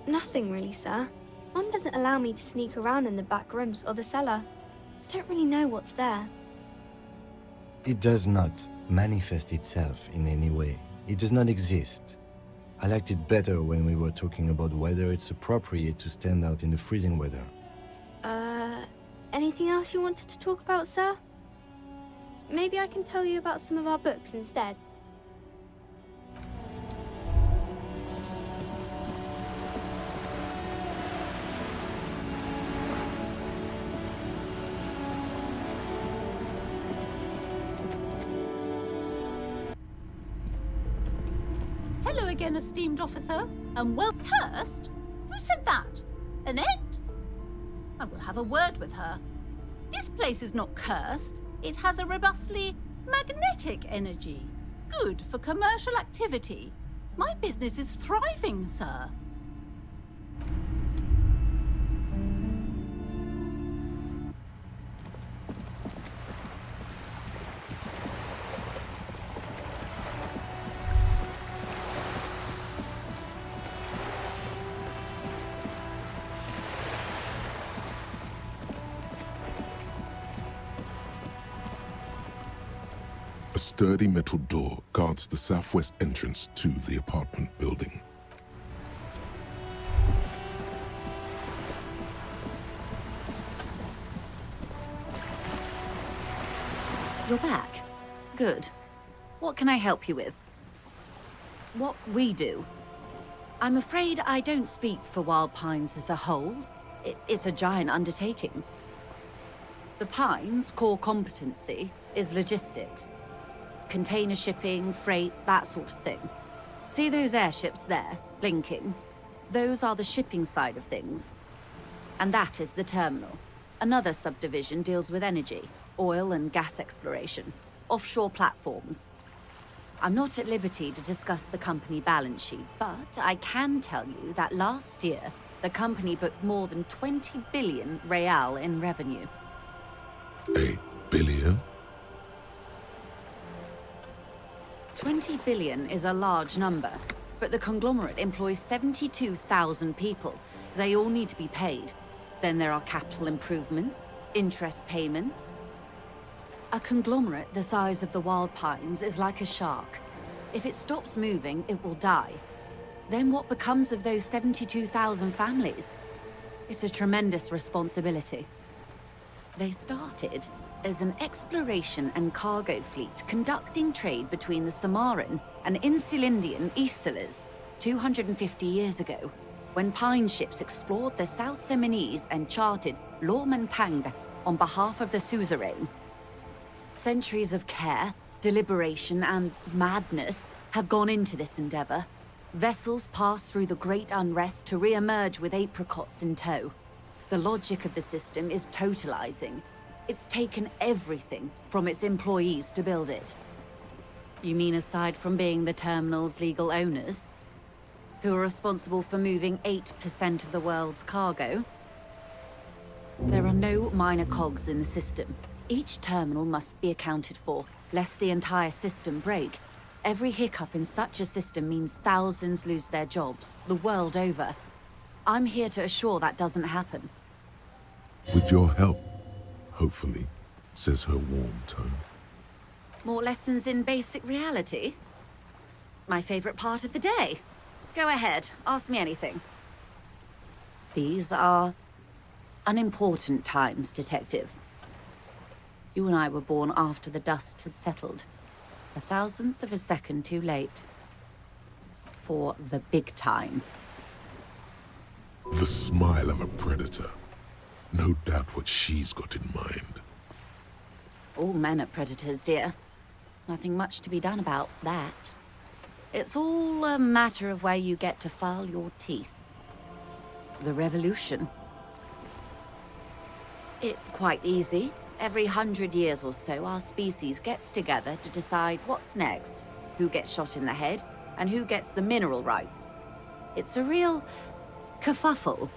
Nothing really, sir. Mum doesn't allow me to sneak around in the back rooms or the cellar. I don't really know what's there. It does not manifest itself in any way. It does not exist. I liked it better when we were talking about whether it's appropriate to stand out in the freezing weather. Anything else you wanted to talk about, sir? Maybe I can tell you about some of our books instead. Hello again, esteemed officer, and well cursed? Who said that? Annette? I will have a word with her. This place is not cursed. It has a robustly magnetic energy. good for commercial activity. My business is thriving, sir. A sturdy metal door guards the southwest entrance to the apartment building. You're back. Good. What can I help you with? What we do? I'm afraid I don't speak for Wild Pines as a whole. It's a giant undertaking. The Pines' core competency is logistics. Container shipping, freight, that sort of thing. See those airships there, blinking? Those are the shipping side of things. And that is the terminal. Another subdivision deals with energy, oil and gas exploration, offshore platforms. I'm not at liberty to discuss the company balance sheet, but I can tell you that last year, the company booked more than 20 billion real in revenue. A billion? 20 billion is a large number, but the conglomerate employs 72,000 people. They all need to be paid. Then there are capital improvements, interest payments. A conglomerate the size of the Wild Pines is like a shark. If it stops moving, it will die. Then what becomes of those 72,000 families? It's a tremendous responsibility. They started as an exploration and cargo fleet conducting trade between the Samaran and Insulindian Isolas 250 years ago, when pine ships explored the South Seminese and charted Lomantang on behalf of the suzerain. Centuries of care, deliberation, and madness have gone into this endeavor. Vessels pass through the Great Unrest to re-emerge with apricots in tow. The logic of the system is totalizing. It's taken everything from its employees to build it. You mean aside from being the terminal's legal owners, who are responsible for moving 8% of the world's cargo? There are no minor cogs in the system. Each terminal must be accounted for, lest the entire system break. Every hiccup in such a system means thousands lose their jobs, the world over. I'm here to assure that doesn't happen. With your help, hopefully, says her warm tone. More lessons in basic reality? My favorite part of the day. Go ahead, ask me anything. These are unimportant times, Detective. You and I were born after the dust had settled. 1,000th of a second too late. For the big time. The smile of a predator. No doubt what she's got in mind. All men are predators, dear. Nothing much to be done about that. It's all a matter of where you get to file your teeth. The revolution. It's quite easy. Every 100 years or so, our species gets together to decide what's next, who gets shot in the head, and who gets the mineral rights. It's a real kerfuffle.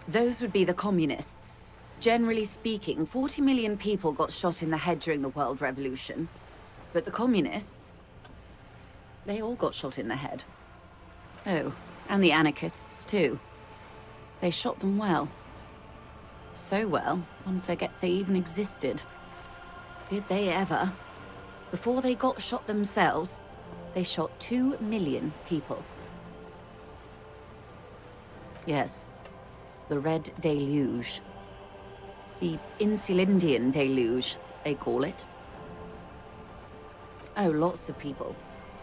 Those would be the communists. Generally speaking, 40 million people got shot in the head during the World Revolution. But the communists, they all got shot in the head. Oh, and the anarchists too. They shot them well. So well, one forgets they even existed. Did they ever? Before they got shot themselves, they shot 2 million people. Yes, the Red Deluge. The Insulindian Deluge, they call it. Oh, lots of people.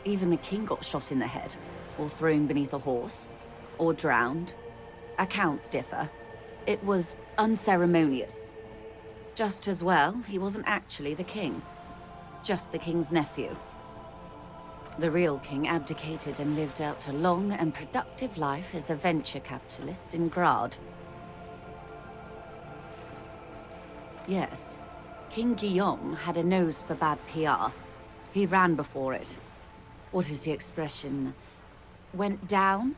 Even the king got shot in the head, or thrown beneath a horse, or drowned. Accounts differ. It was unceremonious. Just as well, he wasn't actually the king. Just the king's nephew. The real king abdicated and lived out a long and productive life as a venture capitalist in Grad. Yes, King Guillaume had a nose for bad PR. He ran before it. What is the expression? Went down?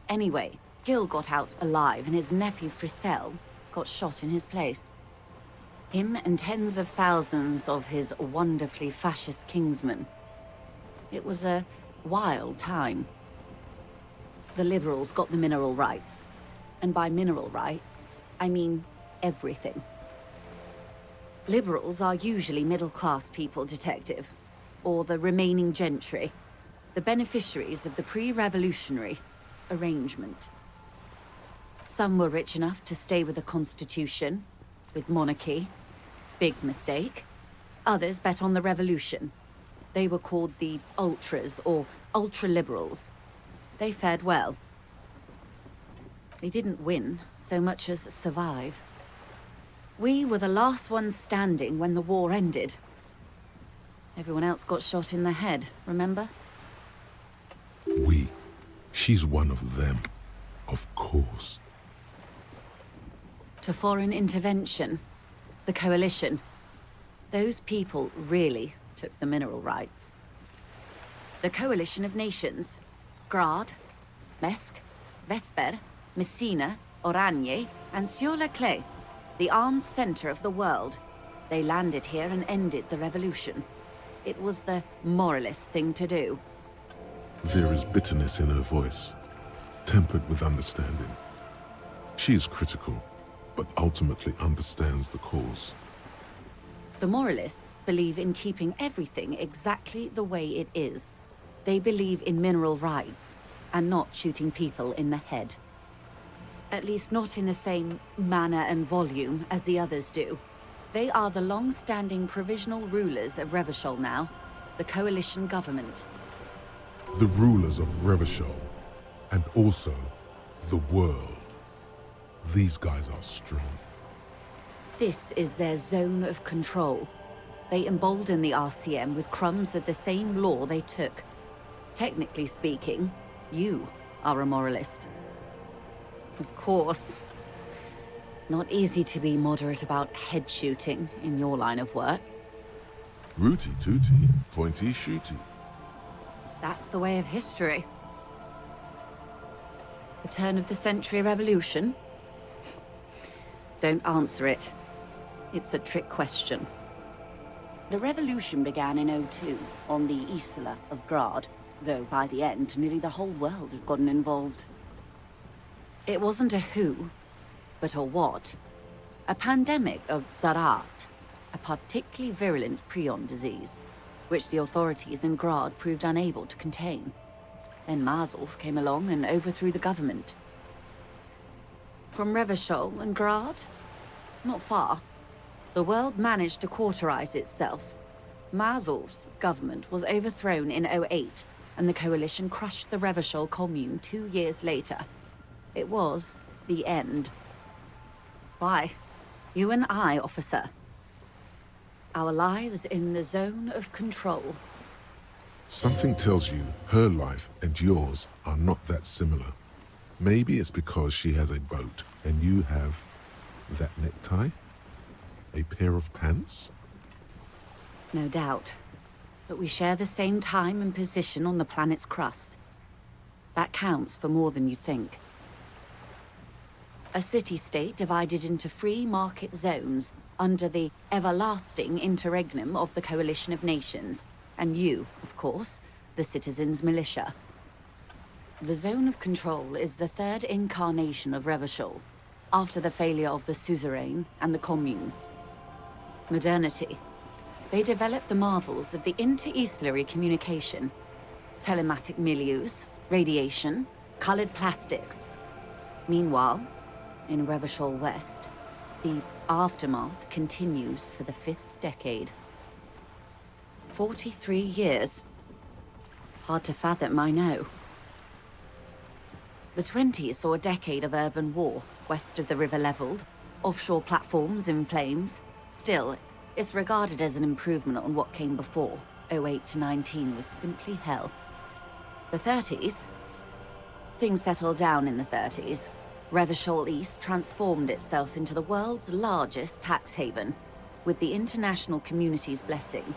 Anyway, Gil got out alive and his nephew Frisell got shot in his place. Him and tens of thousands of his wonderfully fascist kingsmen. It was a wild time. The liberals got the mineral rights. And by mineral rights, I mean everything. Liberals are usually middle-class people, Detective. Or the remaining gentry. The beneficiaries of the pre-revolutionary arrangement. Some were rich enough to stay with the Constitution, with monarchy. Big mistake. Others bet on the revolution. They were called the Ultras, or Ultra-Liberals. They fared well. They didn't win so much as survive. We were the last ones standing when the war ended. Everyone else got shot in the head, remember? We. She's one of them. Of course. To foreign intervention. The Coalition. Those people really took the mineral rights. The Coalition of Nations. Grad, Mesk, Vesper, Messina, Oranje, and Sur-la-Clay. The arms center of the world. They landed here and ended the revolution. It was the moralist thing to do. There is bitterness in her voice, tempered with understanding. She is critical, but ultimately understands the cause. The moralists believe in keeping everything exactly the way it is. They believe in mineral rights, and not shooting people in the head. At least not in the same manner and volume as the others do. They are the long-standing provisional rulers of Revachol now, the coalition government. The rulers of Revachol, and also the world. These guys are strong. This is their zone of control. They embolden the RCM with crumbs of the same law they took. Technically speaking, you are a moralist. Of course. Not easy to be moderate about head shooting in your line of work. Rooty tooty, pointy shooty. That's the way of history. The turn of the century revolution? Don't answer it. It's a trick question. The revolution began in '02 on the Isla of Grad, though by the end, nearly the whole world had gotten involved. It wasn't a who, but a what. A pandemic of Zarat, a particularly virulent prion disease, which the authorities in Grad proved unable to contain. Then Mazov came along and overthrew the government. From Revachol and Grad? Not far. The world managed to cauterize itself. Mazov's government was overthrown in '08, and the coalition crushed the Revachol commune 2 years later. It was the end. Why? You and I, officer. Our lives in the zone of control. Something tells you her life and yours are not that similar. Maybe it's because she has a boat and you have that necktie? A pair of pants? No doubt. But we share the same time and position on the planet's crust. That counts for more than you think. A city-state divided into free market zones under the everlasting interregnum of the Coalition of Nations, and you, of course, the citizens' militia. The zone of control is the third incarnation of Revachol, after the failure of the suzerain and the commune. Modernity. They developed the marvels of the inter-eastlery communication, telematic milieus, radiation, colored plastics. Meanwhile, in Revachol West, the aftermath continues for the 5th decade. 43 years. Hard to fathom, I know. The 20s saw a decade of urban war, west of the river leveled, offshore platforms in flames. Still, it's regarded as an improvement on what came before. '08 to '19 was simply hell. The 30s? Things settled down in the 30s. Revachol East transformed itself into the world's largest tax haven, with the international community's blessing.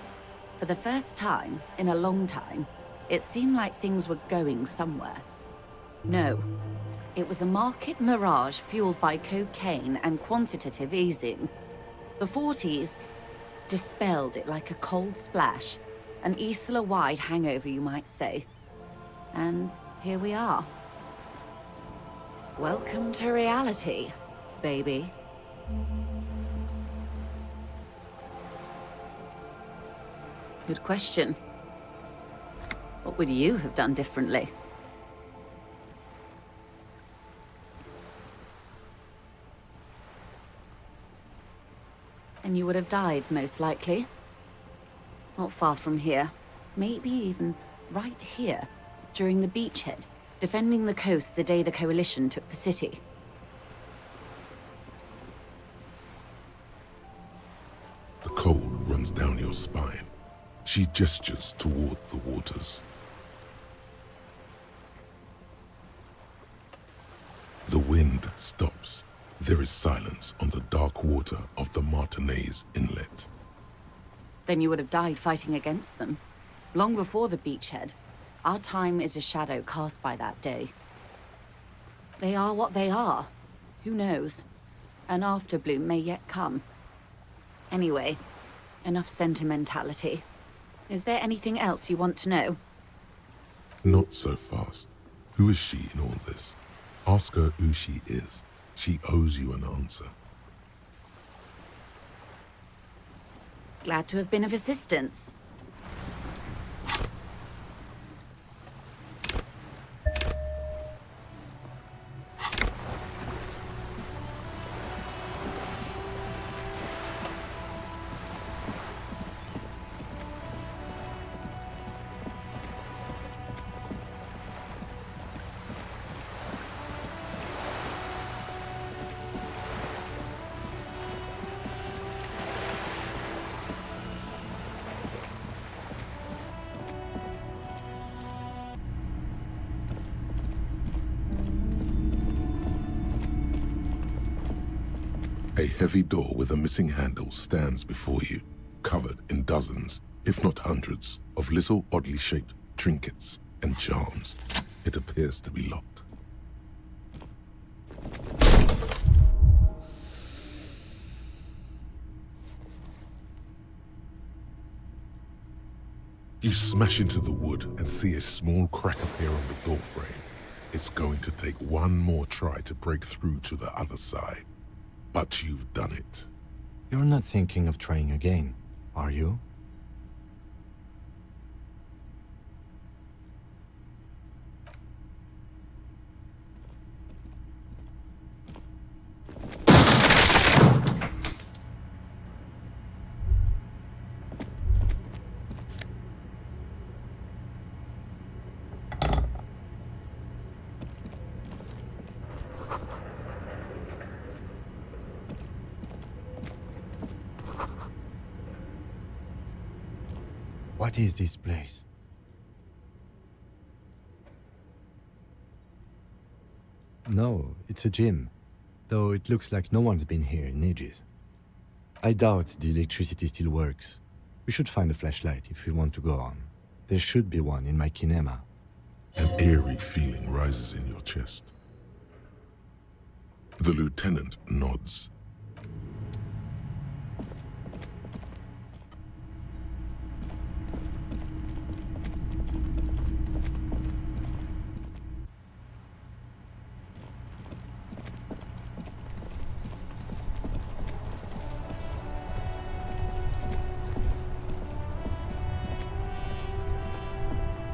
For the first time in a long time, it seemed like things were going somewhere. No, it was a market mirage fueled by cocaine and quantitative easing. The 40s dispelled it like a cold splash, an Isla-wide hangover, you might say. And here we are. Welcome to reality, baby. Good question. What would you have done differently? And you would have died, most likely. Not far from here. Maybe even right here, during the beachhead, defending the coast the day the Coalition took the city. The cold runs down your spine. She gestures toward the waters. The wind stops. There is silence on the dark water of the Martinez Inlet. Then you would have died fighting against them. Long before the beachhead. Our time is a shadow cast by that day. They are what they are. Who knows? An afterbloom may yet come. Anyway, enough sentimentality. Is there anything else you want to know? Not so fast. Who is she in all this? Ask her who she is. She owes you an answer. Glad to have been of assistance. A heavy door with a missing handle stands before you, covered in dozens, if not hundreds, of little oddly shaped trinkets and charms. It appears to be locked. You smash into the wood and see a small crack appear on the doorframe. It's going to take one more try to break through to the other side. But you've done it. You're not thinking of trying again, are you? What is this place? No, it's a gym. Though it looks like no one's been here in ages. I doubt the electricity still works. We should find a flashlight if we want to go on. There should be one in my kinema. An eerie feeling rises in your chest. The lieutenant nods.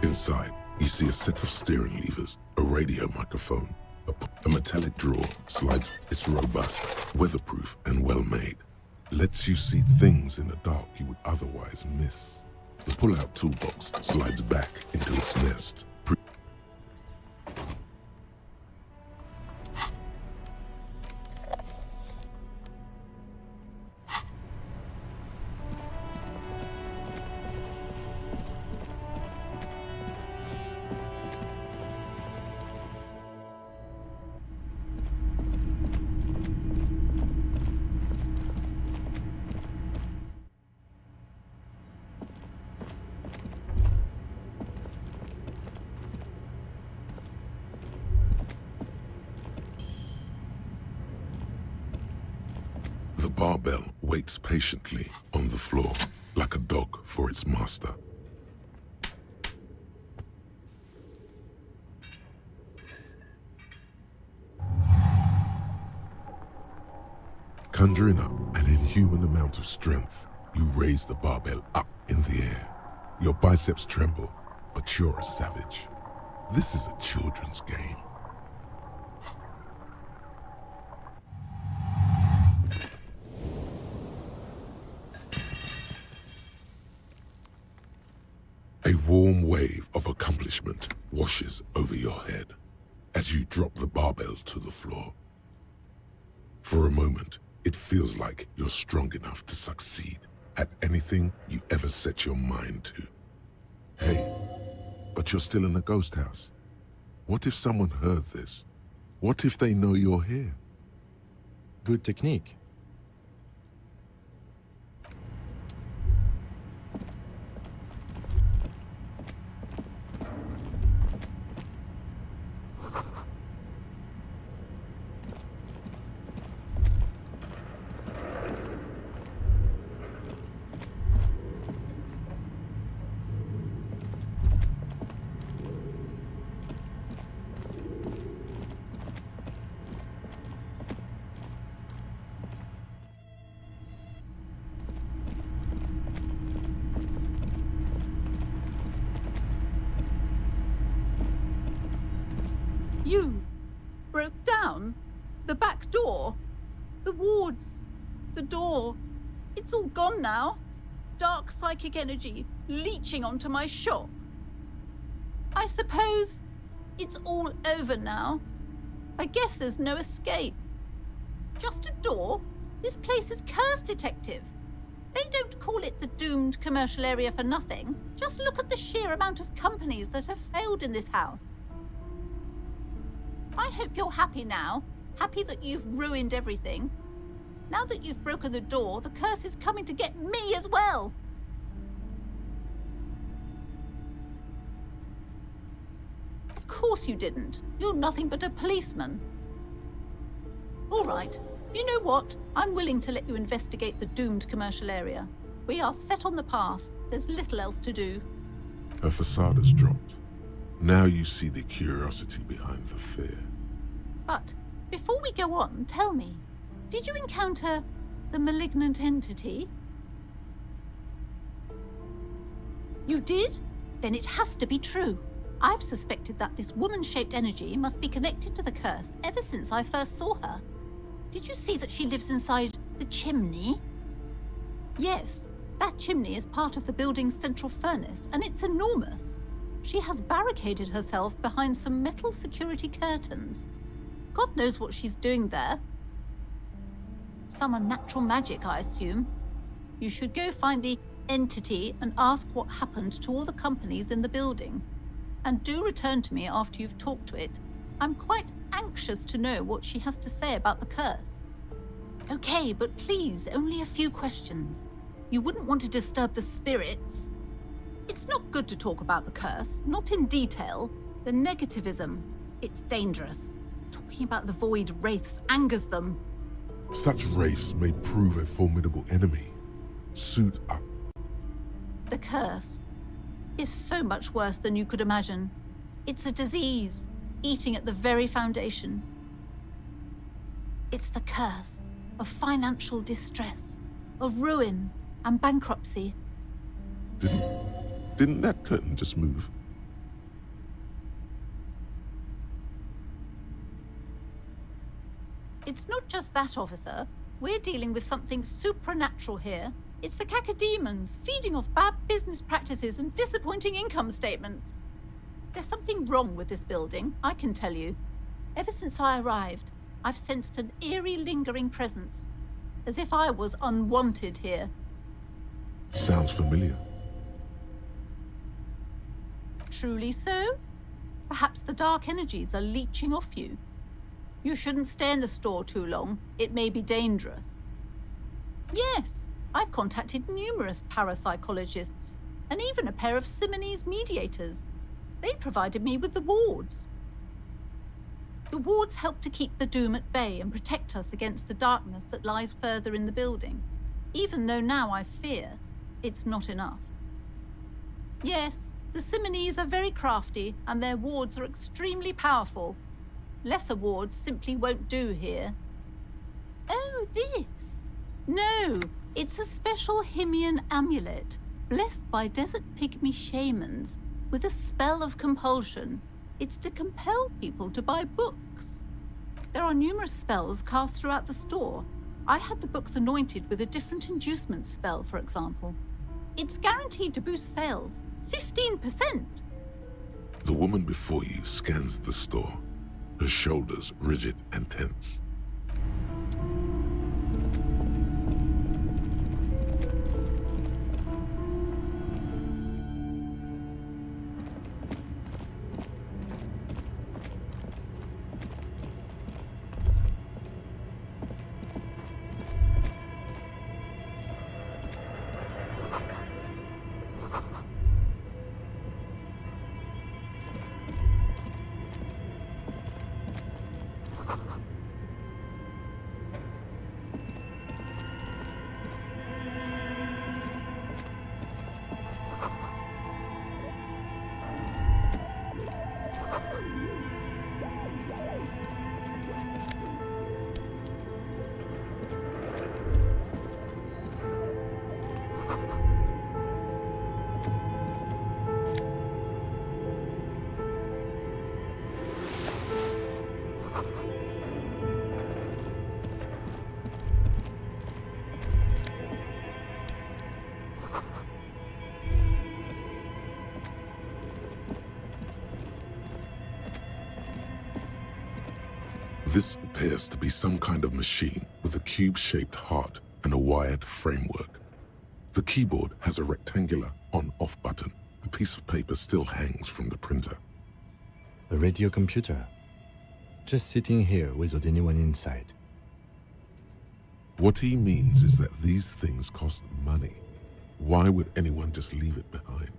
Inside, you see a set of steering levers, a radio microphone. A metallic drawer slides. It's robust, weatherproof, and well-made. Lets you see things in the dark you would otherwise miss. The pull-out toolbox slides back into its nest. barbell waits patiently on the floor, like a dog for its master. Conjuring up an inhuman amount of strength, you raise the barbell up in the air. Your biceps tremble, but you're a savage. This is a children's game. A warm wave of accomplishment washes over your head as you drop the barbell to the floor. For a moment, it feels like you're strong enough to succeed at anything you ever set your mind to. Hey, but you're still in a ghost house. What if someone heard this? What if they know you're here? Good technique. You broke down the back door, the wards, the door. It's all gone now. Dark psychic energy leeching onto my shop. I suppose it's all over now. I guess there's no escape. Just a door? This place is cursed, Detective. They don't call it the doomed commercial area for nothing. Just look at the sheer amount of companies that have failed in this house. I hope you're happy now. Happy that you've ruined everything. Now that you've broken the door, the curse is coming to get me as well. Of course you didn't. You're nothing but a policeman. All right. You know what? I'm willing to let you investigate the doomed commercial area. We are set on the path. There's little else to do. Her facade has dropped. Now you see the curiosity behind the fear. But before we go on, tell me, did you encounter the malignant entity? You did? Then it has to be true. I've suspected that this woman-shaped energy must be connected to the curse ever since I first saw her. Did you see that she lives inside the chimney? Yes, that chimney is part of the building's central furnace, and it's enormous. She has barricaded herself behind some metal security curtains. God knows what she's doing there. Some unnatural magic, I assume. You should go find the entity and ask what happened to all the companies in the building. And do return to me after you've talked to it. I'm quite anxious to know what she has to say about the curse. Okay, but please, only a few questions. You wouldn't want to disturb the spirits. It's not good to talk about the curse, not in detail. The negativism, it's dangerous. Talking about the void wraiths angers them. Such wraiths may prove a formidable enemy. Suit up. The curse is so much worse than you could imagine. It's a disease, eating at the very foundation. It's the curse of financial distress, of ruin and bankruptcy. Didn't that curtain just move? It's not just that, officer. We're dealing with something supernatural here. It's the cacodemons feeding off bad business practices and disappointing income statements. There's something wrong with this building, I can tell you. Ever since I arrived, I've sensed an eerie, lingering presence, as if I was unwanted here. Sounds familiar. Truly so? Perhaps the dark energies are leeching off you. You shouldn't stay in the store too long. It may be dangerous. Yes, I've contacted numerous parapsychologists, and even a pair of Simonese mediators. They provided me with the wards. The wards help to keep the doom at bay and protect us against the darkness that lies further in the building, even though now I fear it's not enough. Yes, the Simonees are very crafty and their wards are extremely powerful. Lesser wards simply won't do here. Oh, this? No, it's a special Himian amulet, blessed by desert pygmy shamans, with a spell of compulsion. It's to compel people to buy books. There are numerous spells cast throughout the store. I had the books anointed with a different inducement spell, for example. It's guaranteed to boost sales 15%. The woman before you scans the store, her shoulders rigid and tense. This appears to be some kind of machine with a cube-shaped heart and a wired framework. The keyboard has a rectangular on-off button. A piece of paper still hangs from the printer. A radio computer. Just sitting here without anyone inside. What he means is that these things cost money. Why would anyone just leave it behind?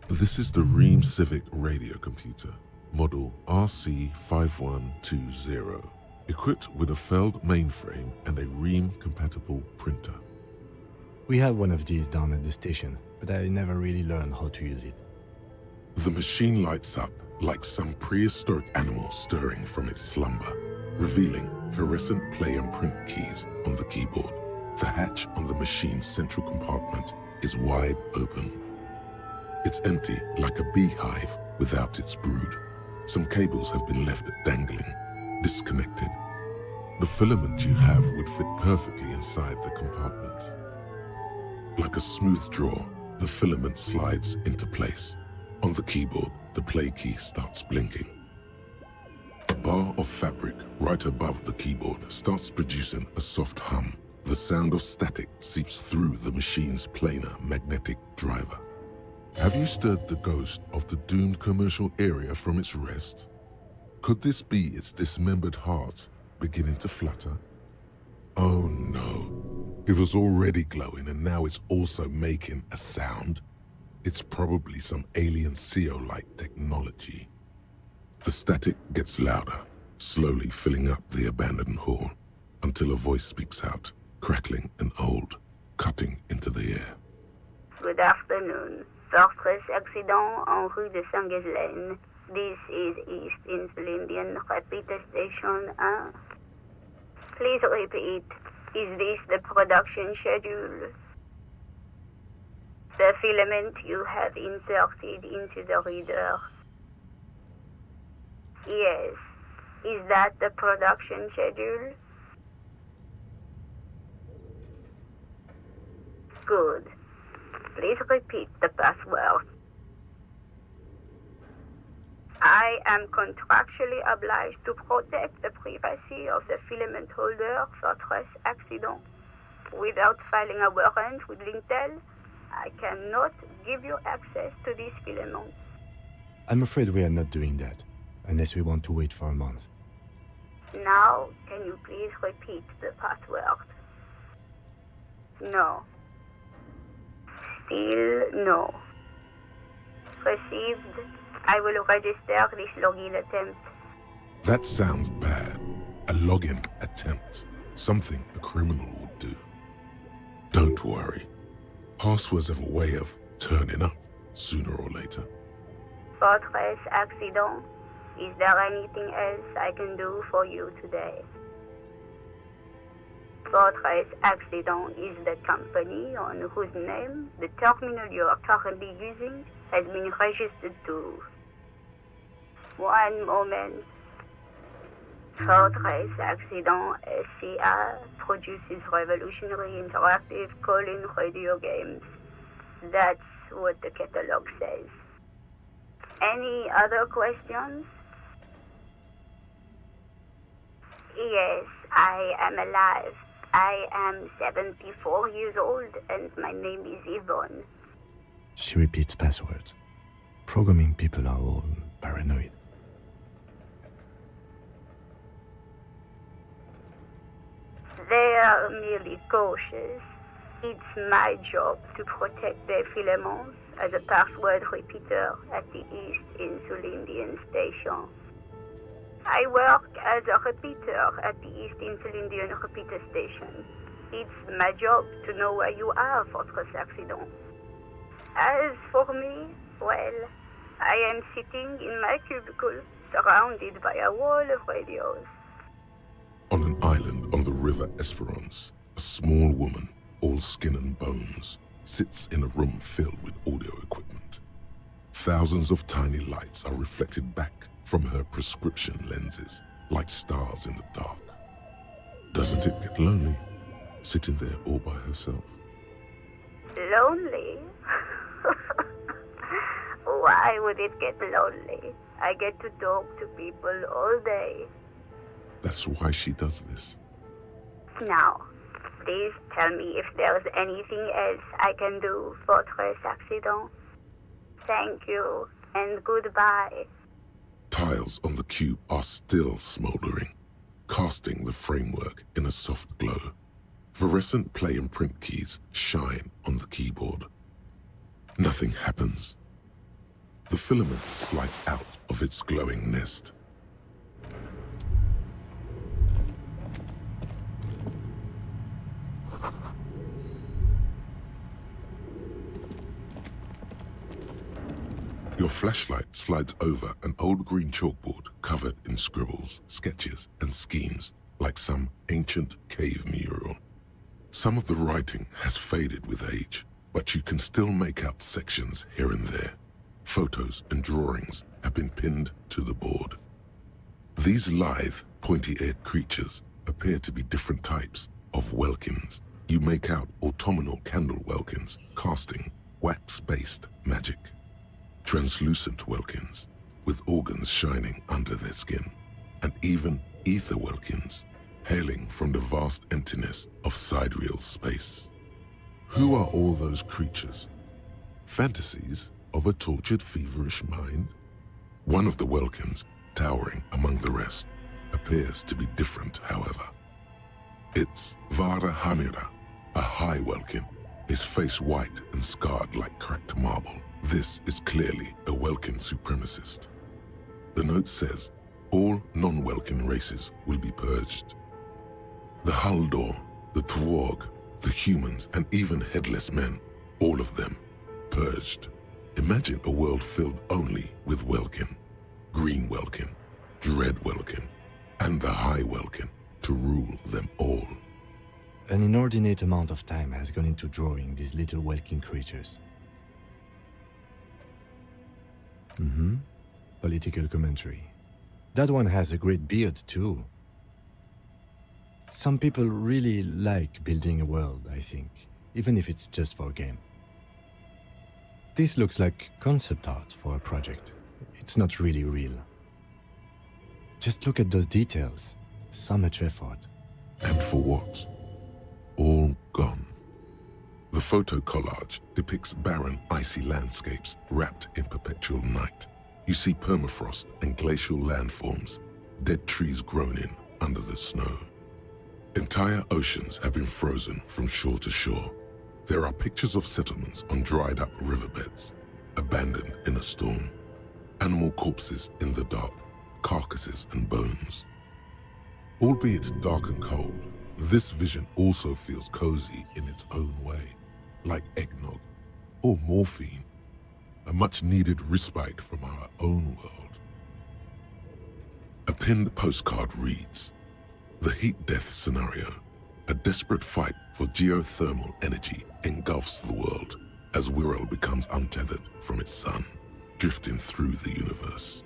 This is the Ream Civic radio computer, model RC5120, equipped with a Feld mainframe and a Ream-compatible printer. We have one of these down at the station, but I never really learned how to use it. The machine lights up like some prehistoric animal stirring from its slumber, revealing fluorescent play and print keys on the keyboard. The hatch on the machine's central compartment is wide open. It's empty like a beehive without its brood. Some cables have been left dangling, disconnected. The filament you have would fit perfectly inside the compartment. Like a smooth draw, the filament slides into place. On the keyboard, the play key starts blinking. A bar of fabric right above the keyboard starts producing a soft hum. The sound of static seeps through the machine's planar magnetic driver. Have you stirred the ghost of the doomed commercial area from its rest? Could this be its dismembered heart beginning to flutter? Oh no. It was already glowing and now it's also making a sound. It's probably some alien CO-like technology. The static gets louder, slowly filling up the abandoned hall, until a voice speaks out, crackling and old, cutting into the air. Good afternoon. Fortress accident en rue de Saint-Ghislaine. This is East Insulindian Repeater Station 1. Please repeat. Is this the production schedule? The filament you have inserted into the reader. Yes. Is that the production schedule? Good. Please repeat the password. I am contractually obliged to protect the privacy of the filament holder for stress accident. Without filing a warrant with Lintel, I cannot give you access to this filament. I'm afraid we are not doing that, unless we want to wait for a month. Now, can you please repeat the password? No. Still no. Received. I will register this login attempt. That sounds bad. A login attempt. Something a criminal would do. Don't worry. Passwords have a way of turning up sooner or later. Fortress Accident. Is there anything else I can do for you today? Fortress Accident is the company on whose name the terminal you are currently using has been registered to. One moment. Fortress Accident SCA produces revolutionary interactive call-in radio games. That's what the catalog says. Any other questions? Yes, I am alive. I am 74 years old and my name is Yvonne. She repeats passwords. Programming people are all paranoid. They are merely cautious. It's my job to protect their filaments as a password repeater at the East Insulindian Station. I work as a repeater at the East Insulindian Repeater Station. It's my job to know where you are, Fortress Accident. As for me, well, I am sitting in my cubicle, surrounded by a wall of radios. On an island on the river Esperance, a small woman, all skin and bones, sits in a room filled with audio equipment. Thousands of tiny lights are reflected back from her prescription lenses, like stars in the dark. Doesn't it get lonely, sitting there all by herself? Lonely? Why would it get lonely? I get to talk to people all day. That's why she does this. Now, please tell me if there's anything else I can do, Fortress Accident. Thank you, and goodbye. Tiles on the cube are still smoldering, casting the framework in a soft glow. Fluorescent play and print keys shine on the keyboard. Nothing happens. The filament slides out of its glowing nest. Your flashlight slides over an old green chalkboard covered in scribbles, sketches, and schemes like some ancient cave mural. Some of the writing has faded with age, but you can still make out sections here and there. Photos and drawings have been pinned to the board. These lithe, pointy-eared creatures appear to be different types of welkins. You make out autumnal candle welkins casting wax-based magic. Translucent welkins, with organs shining under their skin, and even ether welkins, hailing from the vast emptiness of sidereal space. Who are all those creatures? Fantasies of a tortured, feverish mind? One of the welkins, towering among the rest, appears to be different, however. It's Vara Hamira, a high welkin, his face white and scarred like cracked marble. This is clearly a Welkin supremacist. The note says, all non-Welkin races will be purged. The Haldor, the Twarg, the humans, and even headless men, all of them, purged. Imagine a world filled only with Welkin, Green Welkin, Dread Welkin, and the High Welkin to rule them all. An inordinate amount of time has gone into drawing these little Welkin creatures. Political commentary. That one has a great beard, too. Some people really like building a world, I think, even if it's just for a game. This looks like concept art for a project. It's not really real. Just look at those details. So much effort. And for what? All gone. The photo collage depicts barren, icy landscapes wrapped in perpetual night. You see permafrost and glacial landforms, dead trees grown in under the snow. Entire oceans have been frozen from shore to shore. There are pictures of settlements on dried-up riverbeds, abandoned in a storm. Animal corpses in the dark, carcasses and bones. Albeit dark and cold, this vision also feels cozy in its own way, like eggnog or morphine, a much-needed respite from our own world. A pinned postcard reads, "The heat death scenario, a desperate fight for geothermal energy engulfs the world as Wirral becomes untethered from its sun, drifting through the universe."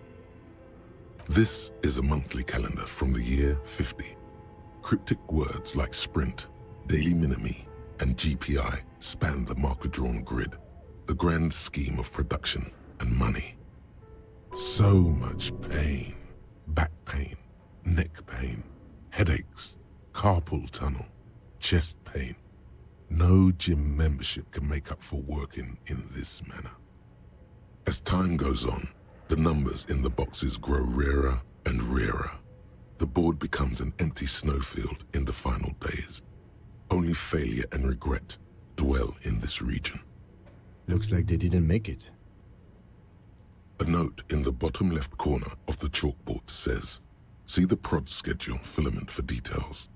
This is a monthly calendar from the year 50. Cryptic words like sprint, daily minimi, and GPI span the marker-drawn grid, the grand scheme of production and money. So much pain, back pain, neck pain, headaches, carpal tunnel, chest pain. No gym membership can make up for working in this manner. As time goes on, the numbers in the boxes grow rarer and rarer. The board becomes an empty snowfield in the final days. Only failure and regret dwell in this region. Looks like they didn't make it. A note in the bottom left corner of the chalkboard says, "See the prod schedule filament for details."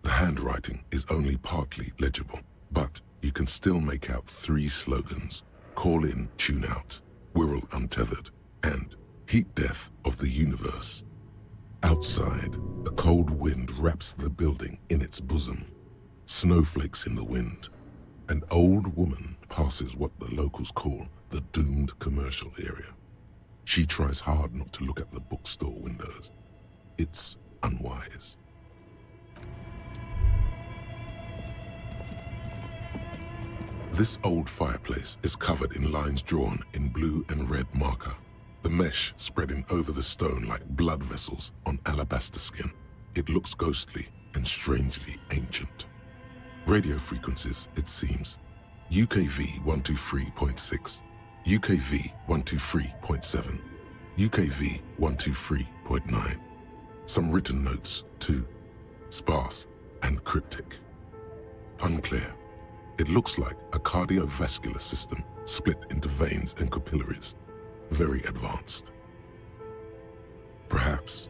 The handwriting is only partly legible, but you can still make out 3 slogans: "Call in, tune out," "Wirral untethered," and "Heat death of the universe." Outside, a cold wind wraps the building in its bosom. Snowflakes in the wind. An old woman passes what the locals call the doomed commercial area. She tries hard not to look at the bookstore windows. It's unwise. This old fireplace is covered in lines drawn in blue and red marker, the mesh spreading over the stone like blood vessels on alabaster skin. It looks ghostly and strangely ancient. Radio frequencies, it seems: UKV 123.6, UKV 123.7, UKV 123.9. Some written notes, too, sparse and cryptic. Unclear. It looks like a cardiovascular system split into veins and capillaries. Very advanced. Perhaps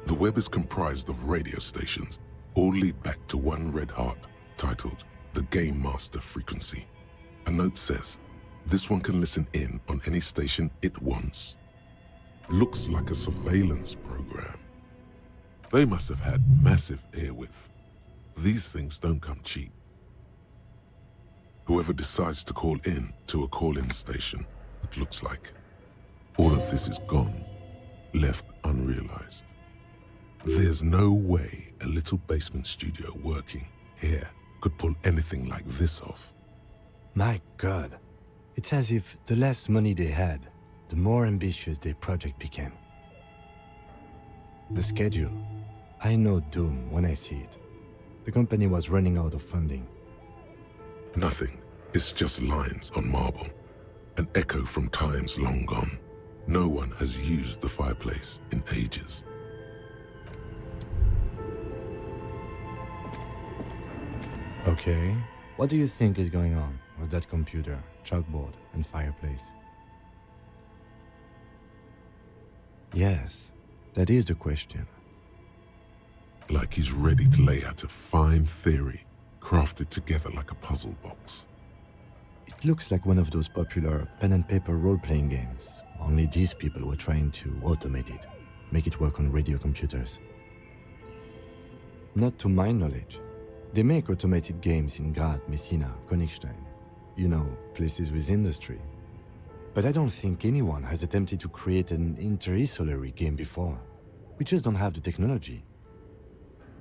the web is comprised of radio stations, all lead back to one red heart titled the Game Master Frequency. A note says, this one can listen in on any station it wants. Looks like a surveillance program. They must have had massive airwidth. These things don't come cheap. Whoever decides to call in to a call-in station, it looks like, all of this is gone, left unrealized. There's no way a little basement studio working here could pull anything like this off. My God, it's as if the less money they had, the more ambitious their project became. The schedule, I know doom when I see it. The company was running out of funding. Nothing. It's just lines on marble, an echo from times long gone. No one has used the fireplace in ages. Okay, what do you think is going on with that computer, chalkboard, and fireplace? Yes, that is the question. Like he's ready to lay out a fine theory, crafted together like a puzzle box. It looks like one of those popular pen and paper role-playing games, only these people were trying to automate it, make it work on radio computers. Not to my knowledge. They make automated games in Graz, Messina, Königstein. You know, places with industry. But I don't think anyone has attempted to create an inter-isolary game before. We just don't have the technology.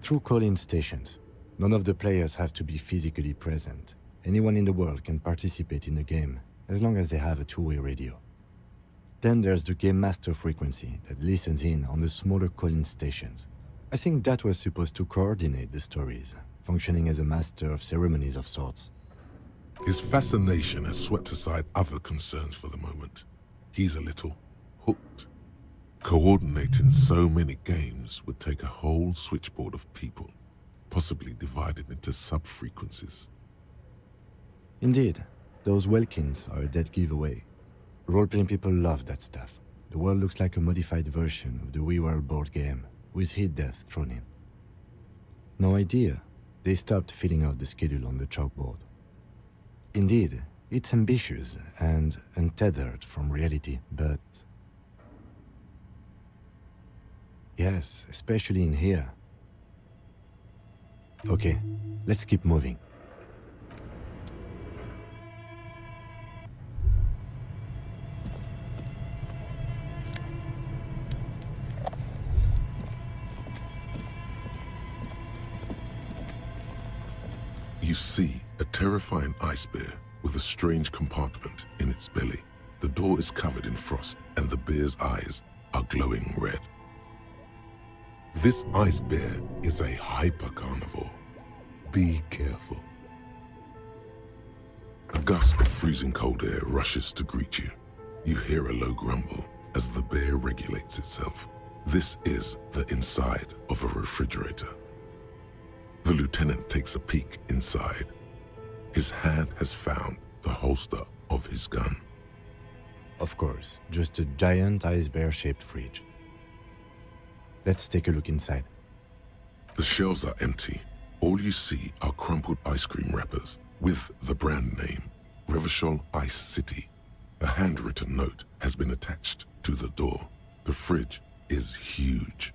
Through call-in stations, none of the players have to be physically present. Anyone in the world can participate in the game, as long as they have a two-way radio. Then there's the Game Master frequency that listens in on the smaller call-in stations. I think that was supposed to coordinate the stories, functioning as a master of ceremonies of sorts. His fascination has swept aside other concerns for the moment. He's a little hooked. Coordinating so many games would take a whole switchboard of people, possibly divided into sub-frequencies. Indeed, those Welkins are a dead giveaway. Role-playing people love that stuff. The world looks like a modified version of the WeWorld board game, with heat death thrown in. No idea. They stopped filling out the schedule on the chalkboard. Indeed, it's ambitious and untethered from reality, but... yes, especially in here. Okay, let's keep moving. You see a terrifying ice bear with a strange compartment in its belly. The door is covered in frost and the bear's eyes are glowing red. This ice bear is a hyper-carnivore. Be careful. A gust of freezing cold air rushes to greet you. You hear a low grumble as the bear regulates itself. This is the inside of a refrigerator. The lieutenant takes a peek inside. His hand has found the holster of his gun. Of course, just a giant ice bear-shaped fridge. Let's take a look inside. The shelves are empty. All you see are crumpled ice cream wrappers with the brand name, Revachol Ice City. A handwritten note has been attached to the door. The fridge is huge.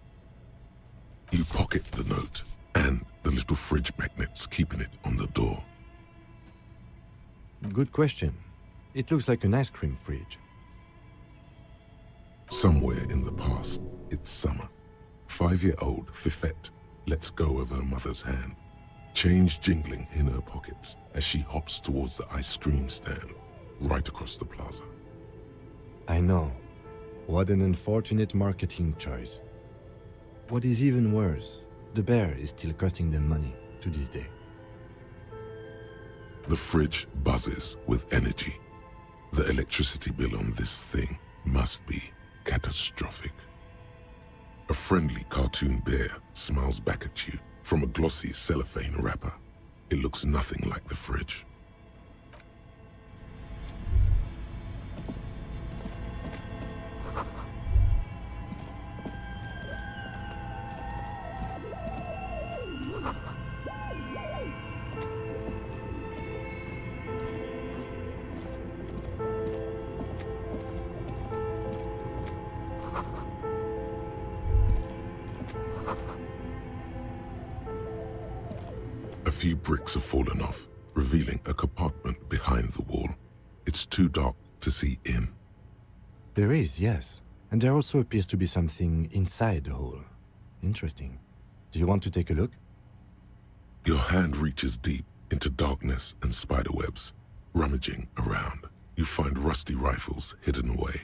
You pocket the note and the little fridge magnets keeping it on the door. Good question. It looks like an ice cream fridge. Somewhere in the past, it's summer. 5-year-old Fifette lets go of her mother's hand, change jingling in her pockets as she hops towards the ice cream stand right across the plaza. I know. What an unfortunate marketing choice. What is even worse, the bear is still costing them money to this day. The fridge buzzes with energy. The electricity bill on this thing must be catastrophic. A friendly cartoon bear smiles back at you from a glossy cellophane wrapper. It looks nothing like the fridge. A few bricks have fallen off, revealing a compartment behind the wall. It's too dark to see in. There is, yes. And there also appears to be something inside the hole. Interesting. Do you want to take a look? Your hand reaches deep into darkness and spiderwebs. Rummaging around, you find rusty rifles hidden away.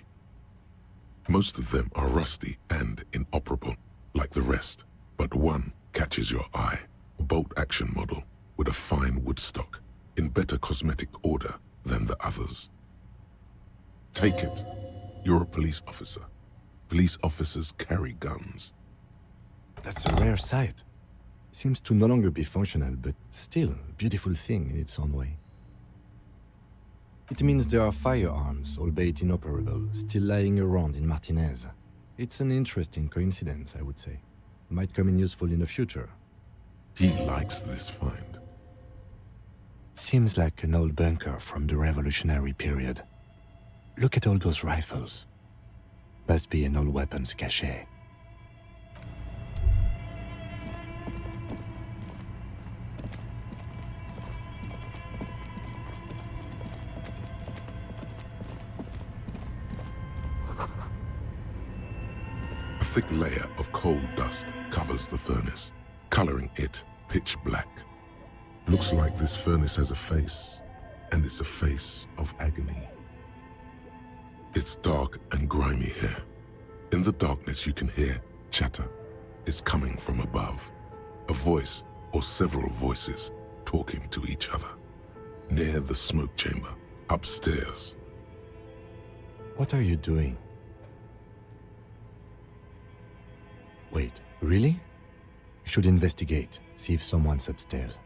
Most of them are rusty and inoperable, like the rest, but one catches your eye. A bolt-action model with a fine wood stock in better cosmetic order than the others. Take it. You're a police officer. Police officers carry guns. That's a rare sight. Seems to no longer be functional, but still a beautiful thing in its own way. It means there are firearms, albeit inoperable, still lying around in Martinez. It's an interesting coincidence, I would say. Might come in useful in the future. He likes this find. Seems like an old bunker from the revolutionary period. Look at all those rifles. Must be an old weapons cache. A thick layer of coal dust covers the furnace, coloring it pitch black. Looks like this furnace has a face, and it's a face of agony. It's dark and grimy here. In the darkness you can hear chatter. It's coming from above. A voice or several voices talking to each other. Near the smoke chamber, upstairs. What are you doing? Wait, really? We should investigate, see if someone's upstairs.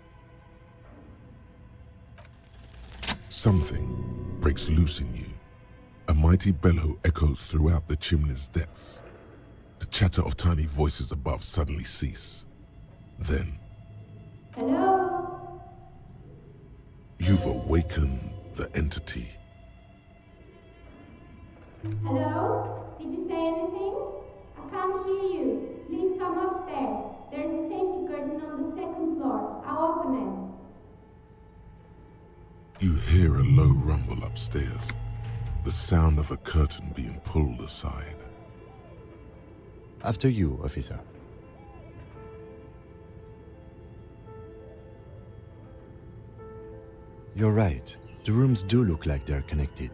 Something breaks loose in you. A mighty bellow echoes throughout the chimney's depths. The chatter of tiny voices above suddenly cease. Then, Hello? you've awakened the entity. Hello? Did you say anything? I can't hear you. Please come upstairs. There's a safety curtain on the second floor. I'll open it. You hear a low rumble upstairs, the sound of a curtain being pulled aside. After you, officer. You're right. The rooms do look like they're connected,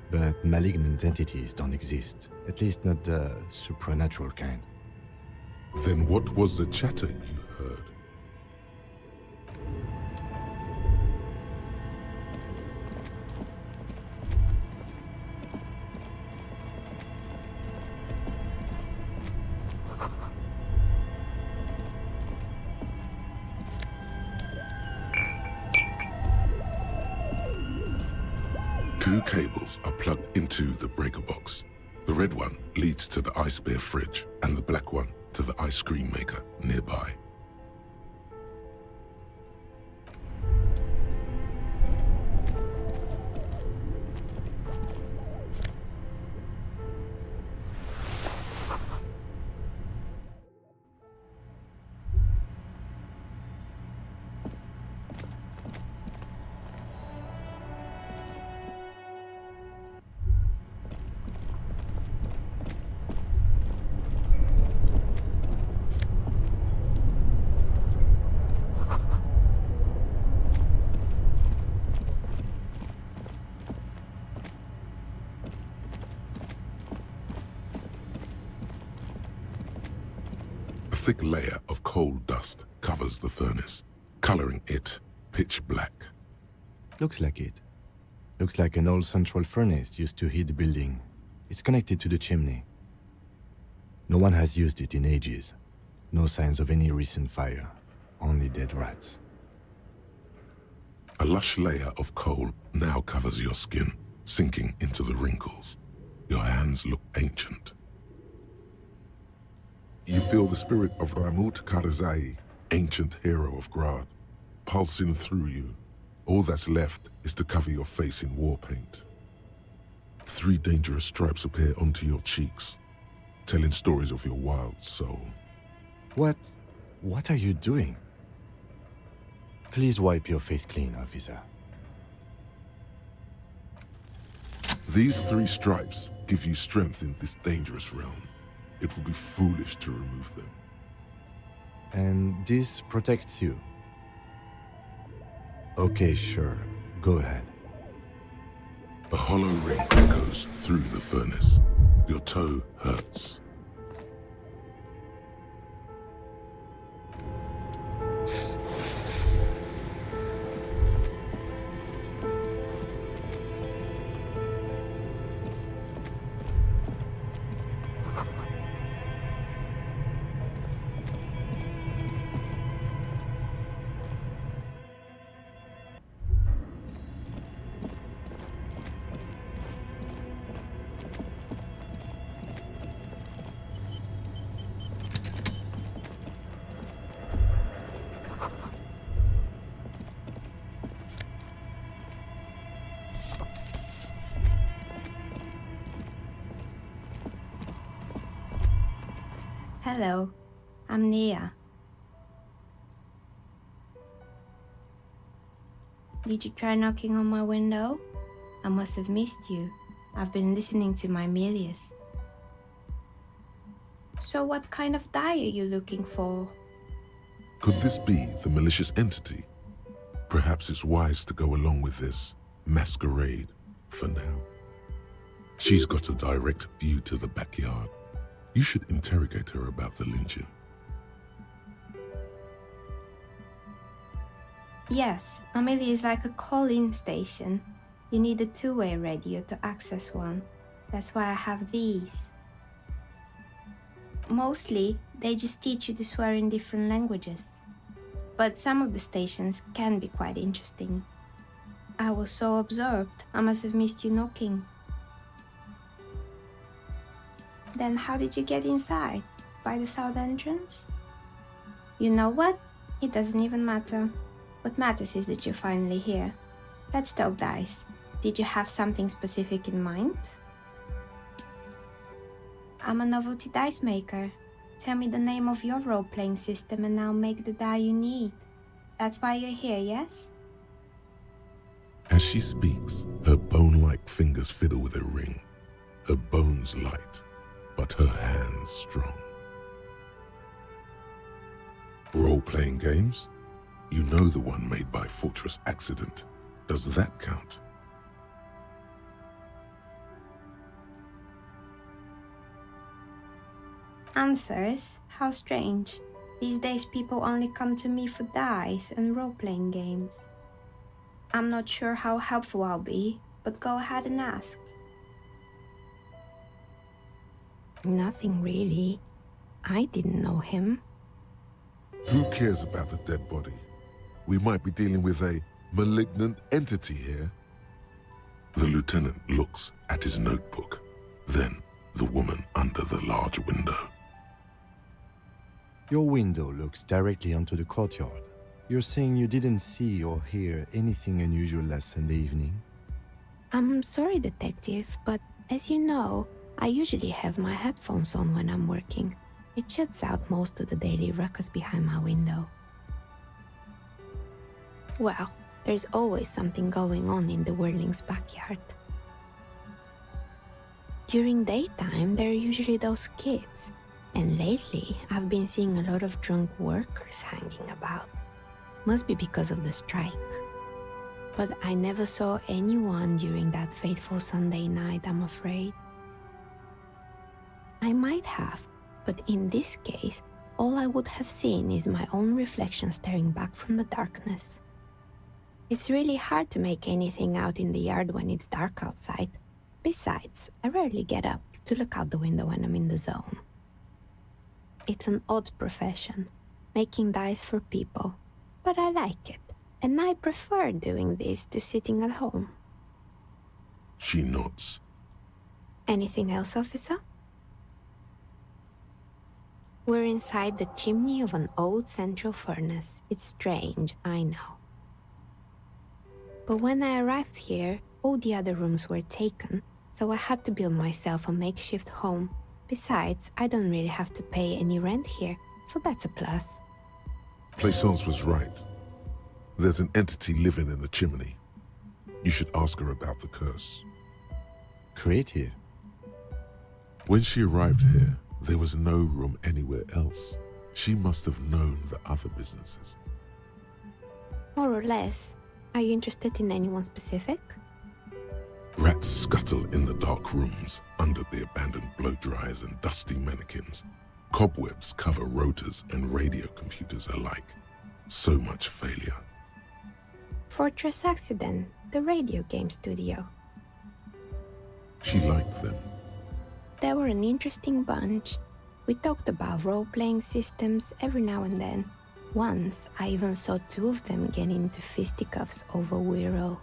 but malignant entities don't exist. At least not the supernatural kind. Then what was the chatter you heard? Two cables are plugged into the breaker box. The red one leads to the ice bear fridge, and the black one to the ice cream maker nearby. A thick layer of coal dust covers the furnace, coloring it pitch black. Looks like it. Looks like an old central furnace used to heat the building. It's connected to the chimney. No one has used it in ages. No signs of any recent fire. Only dead rats. A lush layer of coal now covers your skin, sinking into the wrinkles. Your hands look ancient. You feel the spirit of Ramut Karzai, ancient hero of Grad, pulsing through you. All that's left is to cover your face in war paint. 3 dangerous stripes appear onto your cheeks, telling stories of your wild soul. What are you doing? Please wipe your face clean, officer. These 3 stripes give you strength in this dangerous realm. It would be foolish to remove them. And this protects you? Okay, sure. Go ahead. A hollow ring echoes through the furnace. Your toe hurts. Hello, I'm Nia. Did you try knocking on my window? I must have missed you. I've been listening to my Melius. So what kind of dye are you looking for? Could this be the malicious entity? Perhaps it's wise to go along with this masquerade for now. She's got a direct view to the backyard. You should interrogate her about the lynching. Yes, Amelia is like a call-in station. You need a two-way radio to access one. That's why I have these. Mostly, they just teach you to swear in different languages. But some of the stations can be quite interesting. I was so absorbed, I must have missed you knocking. Then how did you get inside? By the south entrance? You know what? It doesn't even matter. What matters is that you're finally here. Let's talk dice. Did you have something specific in mind? I'm a novelty dice maker. Tell me the name of your role-playing system and I'll make the die you need. That's why you're here, yes? As she speaks, her bone-like fingers fiddle with a ring. Her bones light, but her hands strong. Role-playing games? You know the one made by Fortress Accident. Does that count? Answers? How strange. These days people only come to me for dice and role-playing games. I'm not sure how helpful I'll be, but go ahead and ask. Nothing really. I didn't know him. Who cares about the dead body? We might be dealing with a malignant entity here. The lieutenant looks at his notebook, then the woman under the large window. Your window looks directly onto the courtyard. You're saying you didn't see or hear anything unusual last Sunday evening? I'm sorry, Detective, but as you know, I usually have my headphones on when I'm working. It shuts out most of the daily ruckus behind my window. Well, there's always something going on in the Whirling's backyard. During daytime, there are usually those kids. And lately, I've been seeing a lot of drunk workers hanging about. Must be because of the strike. But I never saw anyone during that fateful Sunday night, I'm afraid. I might have, but in this case, all I would have seen is my own reflection staring back from the darkness. It's really hard to make anything out in the yard when it's dark outside. Besides, I rarely get up to look out the window when I'm in the zone. It's an odd profession, making dice for people, but I like it, and I prefer doing this to sitting at home. She nods. Anything else, officer? We're inside the chimney of an old central furnace. It's strange, I know. But when I arrived here, all the other rooms were taken, so I had to build myself a makeshift home. Besides, I don't really have to pay any rent here, so that's a plus. Plaisance was right. There's an entity living in the chimney. You should ask her about the curse. Creative. When she arrived here, there was no room anywhere else. She must have known the other businesses. More or less. Are you interested in anyone specific? Rats scuttle in the dark rooms under the abandoned blow dryers and dusty mannequins. Cobwebs cover rotors and radio computers alike. So much failure. Fortress Accident, the radio game studio. She liked them. They were an interesting bunch. We talked about role-playing systems every now and then. Once, I even saw two of them get into fisticuffs over Whirl.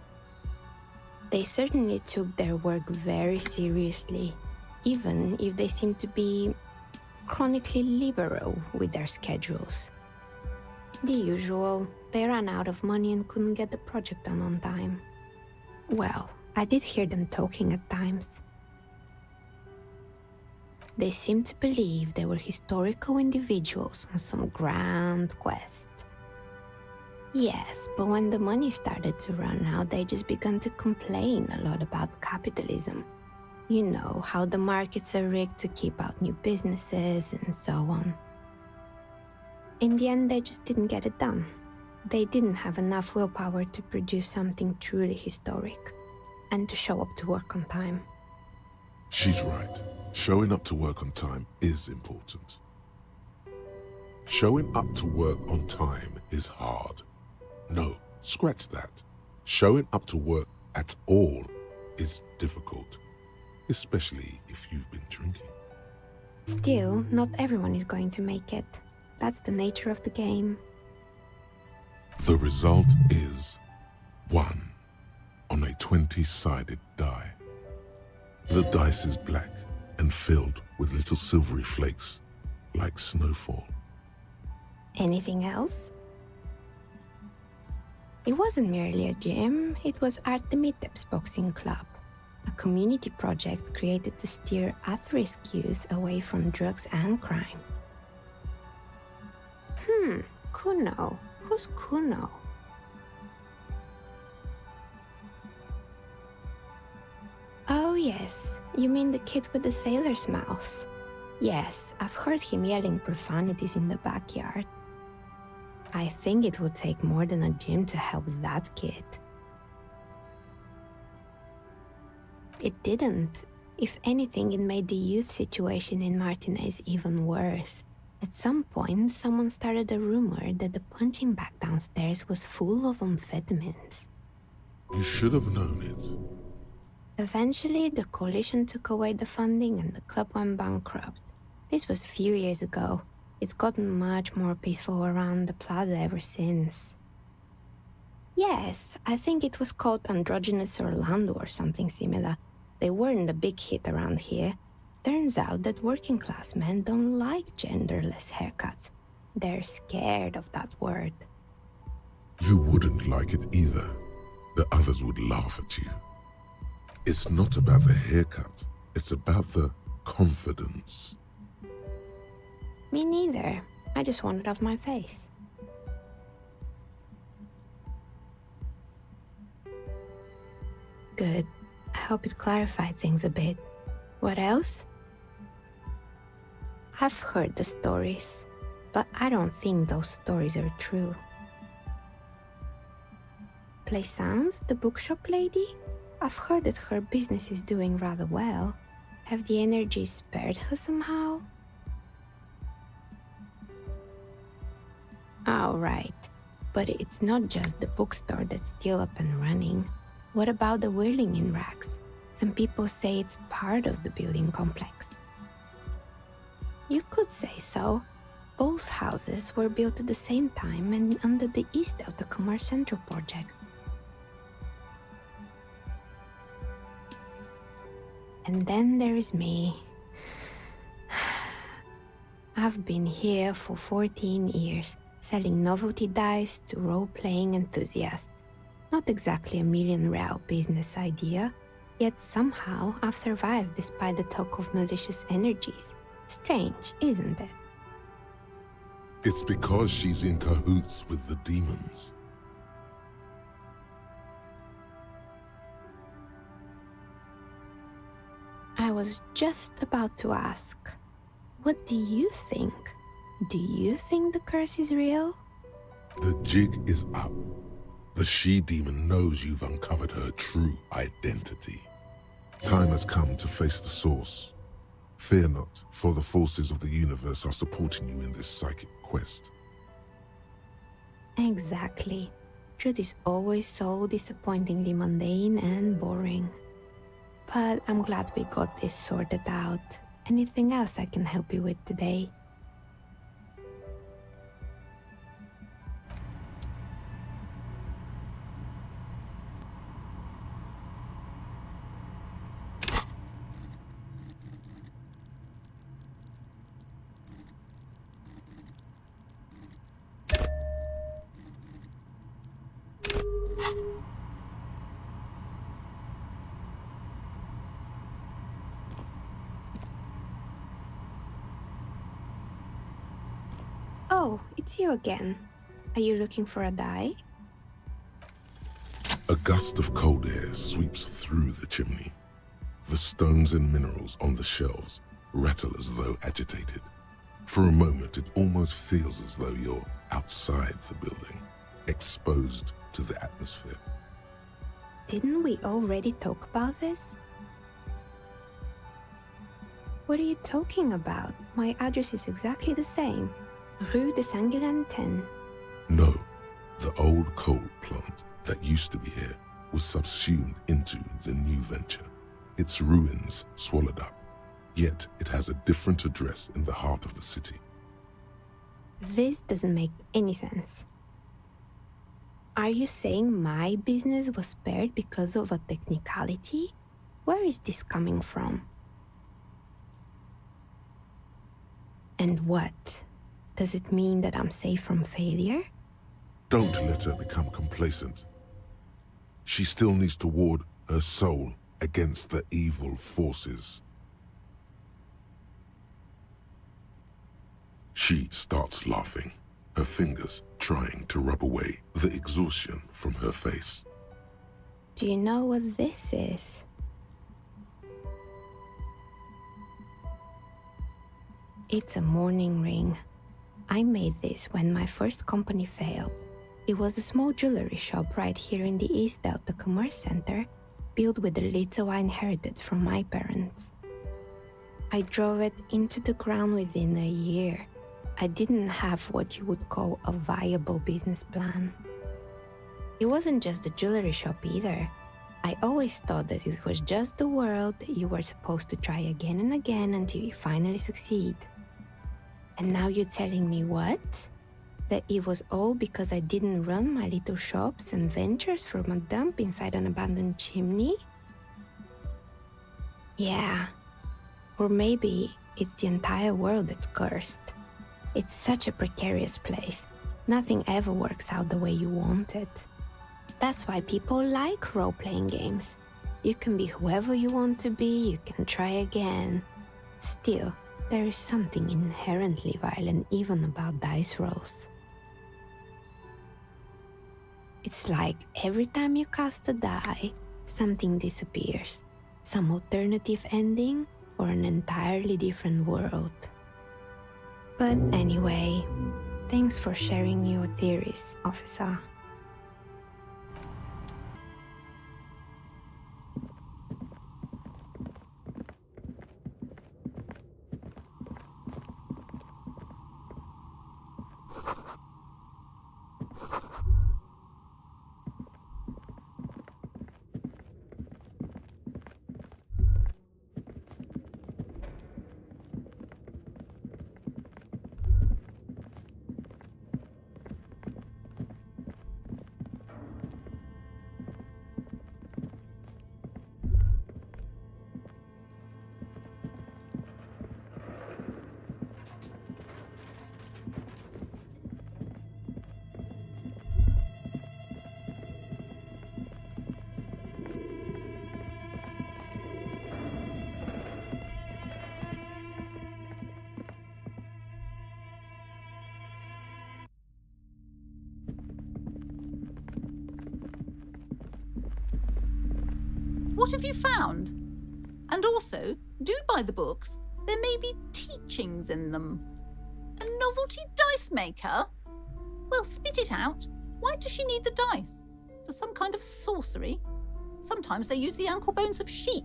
They certainly took their work very seriously, even if they seemed to be chronically liberal with their schedules. The usual, they ran out of money and couldn't get the project done on time. Well, I did hear them talking at times. They seemed to believe they were historical individuals on some grand quest. Yes, but when the money started to run out, they just began to complain a lot about capitalism. You know, how the markets are rigged to keep out new businesses and so on. In the end, they just didn't get it done. They didn't have enough willpower to produce something truly historic, and to show up to work on time. She's right. Showing up to work on time is important. Showing up to work on time is hard. No, scratch that. Showing up to work at all is difficult, especially if you've been drinking. Still, not everyone is going to make it. That's the nature of the game. The result is 1 on a 20-sided die. The dice is black, and filled with little silvery flakes, like snowfall. Anything else? It wasn't merely a gym, it was Artemitep's boxing club, a community project created to steer at-risk youth away from drugs and crime. Kuno. Who's Kuno? Oh yes, you mean the kid with the sailor's mouth. Yes, I've heard him yelling profanities in the backyard. I think it would take more than a gym to help that kid. It didn't. If anything, it made the youth situation in Martinez even worse. At some point, someone started a rumor that the punching bag downstairs was full of amphetamines. You should have known it. Eventually, the coalition took away the funding and the club went bankrupt. This was a few years ago. It's gotten much more peaceful around the plaza ever since. Yes, I think it was called Androgynous Orlando or something similar. They weren't a big hit around here. Turns out that working class men don't like genderless haircuts. They're scared of that word. You wouldn't like it either. The others would laugh at you. It's not about the haircut. It's about the confidence. Me neither. I just want it off my face. Good. I hope it clarified things a bit. What else? I've heard the stories, but I don't think those stories are true. Plaisance, the bookshop lady? I've heard that her business is doing rather well. Have the energies spared her somehow? Oh, right. But it's not just the bookstore that's still up and running. What about the whirling in racks? Some people say it's part of the building complex. You could say so. Both houses were built at the same time and under the East of the Commerce Central project. And then there is me. I've been here for 14 years, selling novelty dice to role-playing enthusiasts. Not exactly a million-real business idea, yet somehow I've survived despite the talk of malicious energies. Strange, isn't it? It's because she's in cahoots with the demons. I was just about to ask, what do you think? Do you think the curse is real? The jig is up. The she-demon knows you've uncovered her true identity. Time has come to face the source. Fear not, for the forces of the universe are supporting you in this psychic quest. Exactly. Truth is always so disappointingly mundane and boring. But I'm glad we got this sorted out. Anything else I can help you with today? Oh, it's you again. Are you looking for a die? A gust of cold air sweeps through the chimney. The stones and minerals on the shelves rattle as though agitated. For a moment, it almost feels as though you're outside the building, exposed to the atmosphere. Didn't we already talk about this? What are you talking about? My address is exactly the same. Rue de Saint-Guilain 10. No, the old coal plant that used to be here was subsumed into the new venture. Its ruins swallowed up. Yet it has a different address in the heart of the city. This doesn't make any sense. Are you saying my business was spared because of a technicality? Where is this coming from? And what? Does it mean that I'm safe from failure? Don't let her become complacent. She still needs to ward her soul against the evil forces. She starts laughing, her fingers trying to rub away the exhaustion from her face. Do you know what this is? It's a mourning ring. I made this when my first company failed. It was a small jewelry shop right here in the East Delta Commerce Center, built with the little I inherited from my parents. I drove it into the ground within a year. I didn't have what you would call a viable business plan. It wasn't just the jewelry shop either. I always thought that it was just the world you were supposed to try again and again until you finally succeed. And now you're telling me what? That it was all because I didn't run my little shops and ventures from a dump inside an abandoned chimney? Yeah. Or maybe it's the entire world that's cursed. It's such a precarious place. Nothing ever works out the way you want it. That's why people like role-playing games. You can be whoever you want to be, you can try again. Still, there is something inherently violent even about dice rolls. It's like every time you cast a die, something disappears. Some alternative ending or an entirely different world. But anyway, thanks for sharing your theories, officer. What have you found? And also, do buy the books. There may be teachings in them. A novelty dice maker? Well, spit it out. Why does she need the dice? For some kind of sorcery? Sometimes they use the ankle bones of sheep.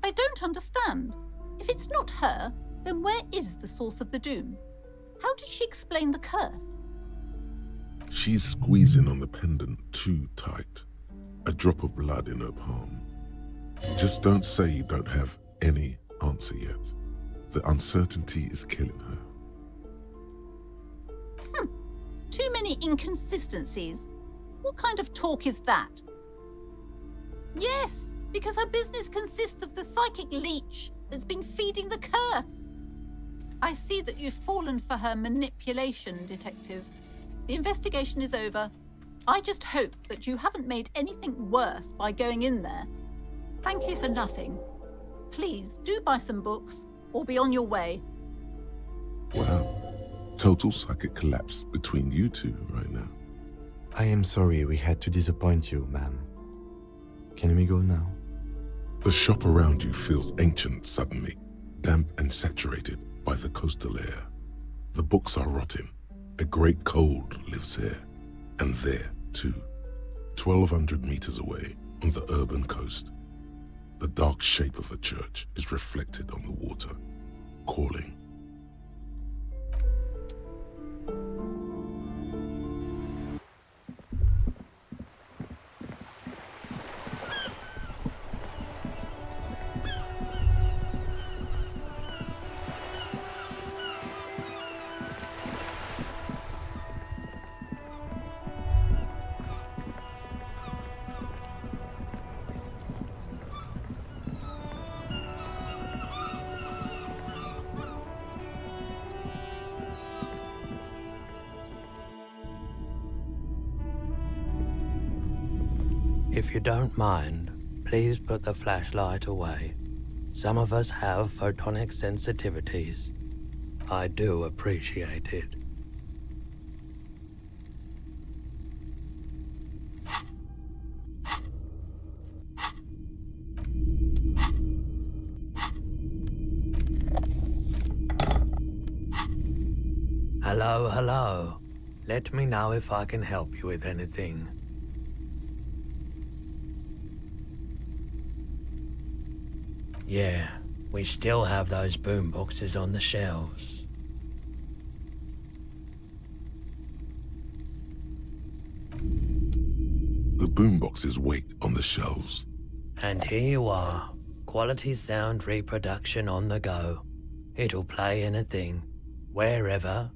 I don't understand. If it's not her, then where is the source of the doom? How did she explain the curse? She's squeezing on the pendant too tight. A drop of blood in her palm. Just don't say you don't have any answer yet. The uncertainty is killing her. Too many inconsistencies. What kind of talk is that? Yes, because her business consists of the psychic leech that's been feeding the curse. I see that you've fallen for her manipulation, Detective. The investigation is over. I just hope that you haven't made anything worse by going in there. Thank you for nothing. Please do buy some books or be on your way. Wow. Total psychic collapse between you two right now. I am sorry we had to disappoint you, ma'am. Can we go now? The shop around you feels ancient suddenly, damp and saturated by the coastal air. The books are rotting. A great cold lives here. And there, too, 1,200 meters away on the urban coast, the dark shape of a church is reflected on the water, calling. If you don't mind, please put the flashlight away. Some of us have photonic sensitivities. I do appreciate it. Hello, hello. Let me know if I can help you with anything. Yeah, we still have those boomboxes on the shelves. The boomboxes wait on the shelves. And here you are. Quality sound reproduction on the go. It'll play anything, wherever.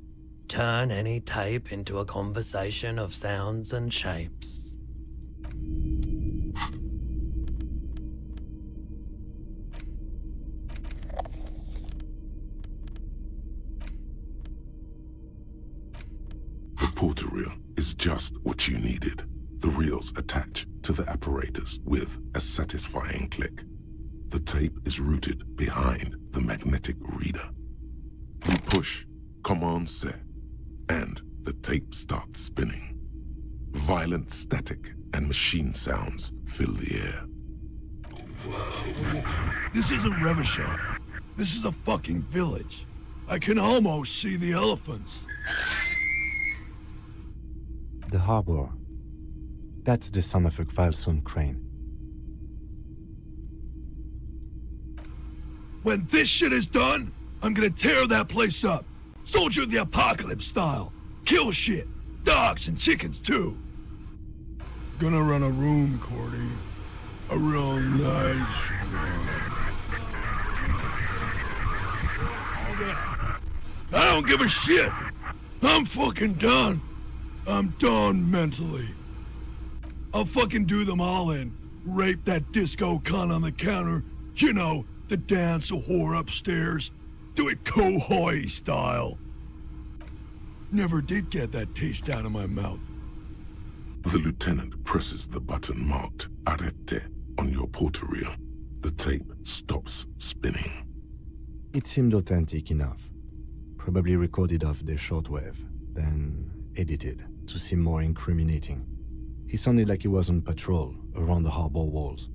Turn any tape into a conversation of sounds and shapes. The porter reel is just what you needed. The reels attach to the apparatus with a satisfying click. The tape is routed behind the magnetic reader. You push Command Set, and the tape starts spinning. Violent static and machine sounds fill the air. This isn't Revachol. This is a fucking village. I can almost see the elephants. The harbor. That's the son of a Kvalson crane. When this shit is done, I'm gonna tear that place up. Soldier of the Apocalypse style. Kill shit. Dogs and chickens too. Gonna run a room, Cordy. A real nice room. I don't give a shit. I'm fucking done. I'm done mentally. I'll fucking do them all in. Rape that disco cunt on the counter. You know, the dance whore upstairs. Do it Kohoi style. Never did get that taste out of my mouth. The lieutenant presses the button marked Arrete on your porter reel. The tape stops spinning. It seemed authentic enough. Probably recorded off the shortwave, then edited to seem more incriminating. He sounded like he was on patrol around the harbor walls.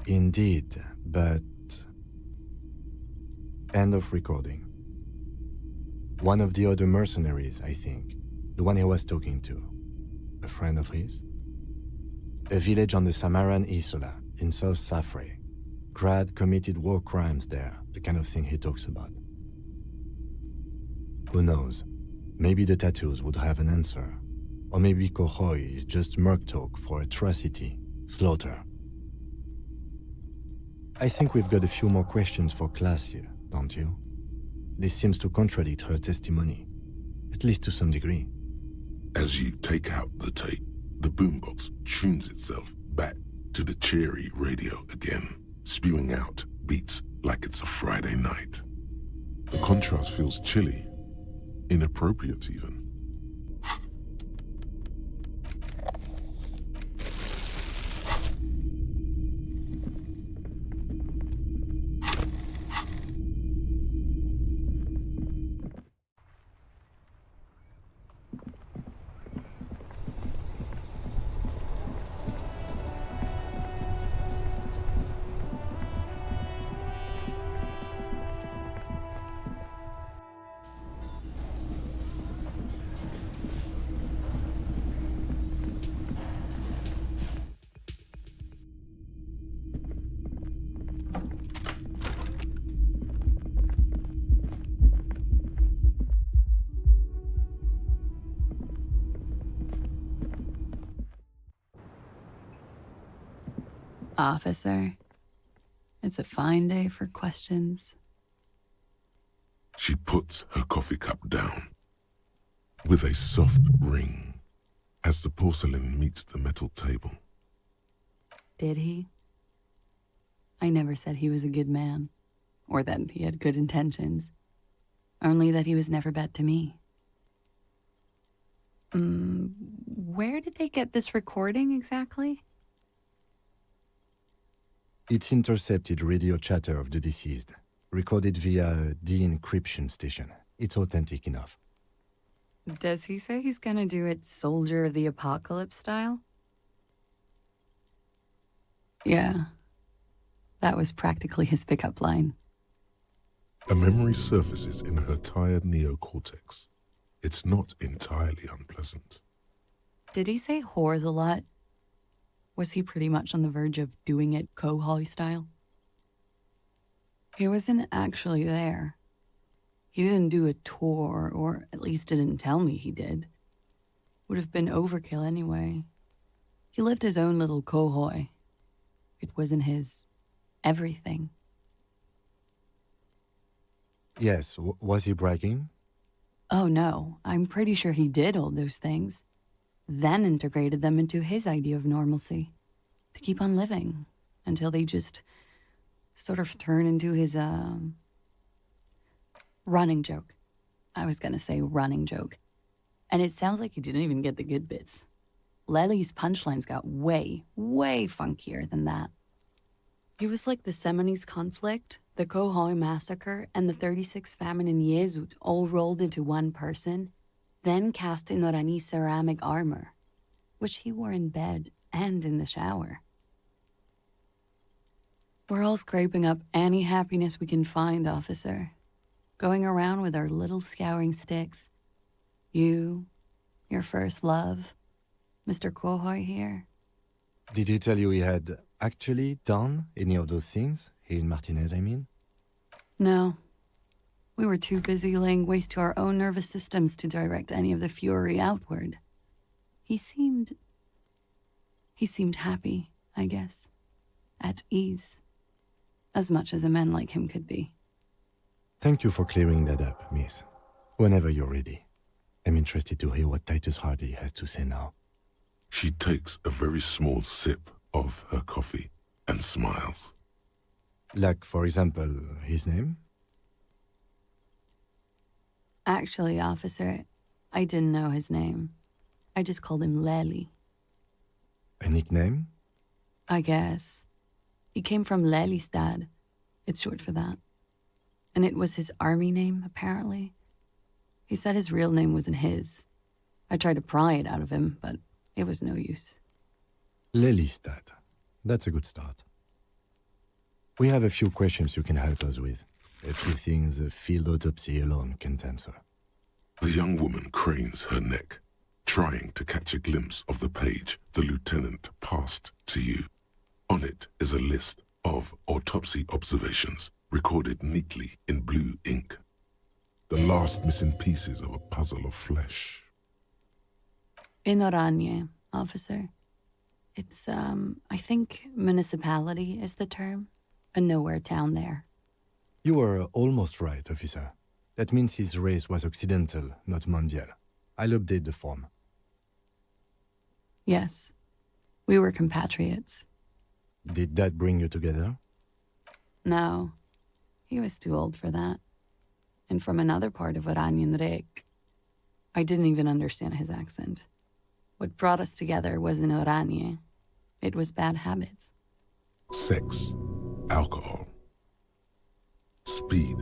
Indeed, but... End of recording. One of the other mercenaries, I think. The one he was talking to. A friend of his? A village on the Samaran Isola, in South Safre. Grad committed war crimes there, the kind of thing he talks about. Who knows? Maybe the tattoos would have an answer. Or maybe Kohoi is just merc talk for atrocity, slaughter. I think we've got a few more questions for class here, don't you? This seems to contradict her testimony, at least to some degree. As you take out the tape, the boombox tunes itself back to the cheery radio again, spewing out beats like it's a Friday night. The contrast feels chilly, inappropriate even. Officer, it's a fine day for questions. She puts her coffee cup down with a soft ring as the porcelain meets the metal table. Did he? I never said he was a good man, or that he had good intentions, only that he was never bad to me. Where did they get this recording exactly? It's intercepted radio chatter of the deceased, recorded via a de-encryption station. It's authentic enough. Does he say he's gonna do it Soldier of the Apocalypse style? Yeah. That was practically his pickup line. A memory surfaces in her tired neocortex. It's not entirely unpleasant. Did he say whores a lot? Was he pretty much on the verge of doing it Kohoi style? He wasn't actually there. He didn't do a tour, or at least didn't tell me he did. Would have been overkill anyway. He lived his own little Kohoi. It wasn't his everything. Yes, was he bragging? Oh no, I'm pretty sure he did all those things. Then integrated them into his idea of normalcy. To keep on living. Until they just sort of turn into his, running joke. I was gonna say running joke. And it sounds like you didn't even get the good bits. Lely's punchlines got way, way funkier than that. He was like the Seminoles conflict, the Kohoi massacre, and the 36 famine in Yezut all rolled into one person, then cast in Orani ceramic armor, which he wore in bed and in the shower. We're all scraping up any happiness we can find, officer. Going around with our little scouring sticks. You, your first love, Mr. Kohoi here. Did he tell you he had actually done any of those things? He and Martinez, I mean? No. We were too busy laying waste to our own nervous systems to direct any of the fury outward. He seemed happy, I guess. At ease. As much as a man like him could be. Thank you for clearing that up, miss. Whenever you're ready. I'm interested to hear what Titus Hardy has to say now. She takes a very small sip of her coffee and smiles. Like, for example, his name? Actually, officer, I didn't know his name. I just called him Lely. A nickname? I guess. He came from Lelystad. It's short for that. And it was his army name, apparently. He said his real name wasn't his. I tried to pry it out of him, but it was no use. Lelystad. That's a good start. We have a few questions you can help us with. A few things a field autopsy alone can't answer. The young woman cranes her neck, trying to catch a glimpse of the page the lieutenant passed to you. On it is a list of autopsy observations recorded neatly in blue ink. The last missing pieces of a puzzle of flesh. In Oranje, officer. It's, I think municipality is the term. A nowhere town there. You were almost right, officer. That means his race was occidental, not mondial. I'll update the form. Yes. We were compatriots. Did that bring you together? No. He was too old for that. And from another part of Oranjenrek. I didn't even understand his accent. What brought us together wasn't Oranje. It was bad habits. Sex, alcohol, speed,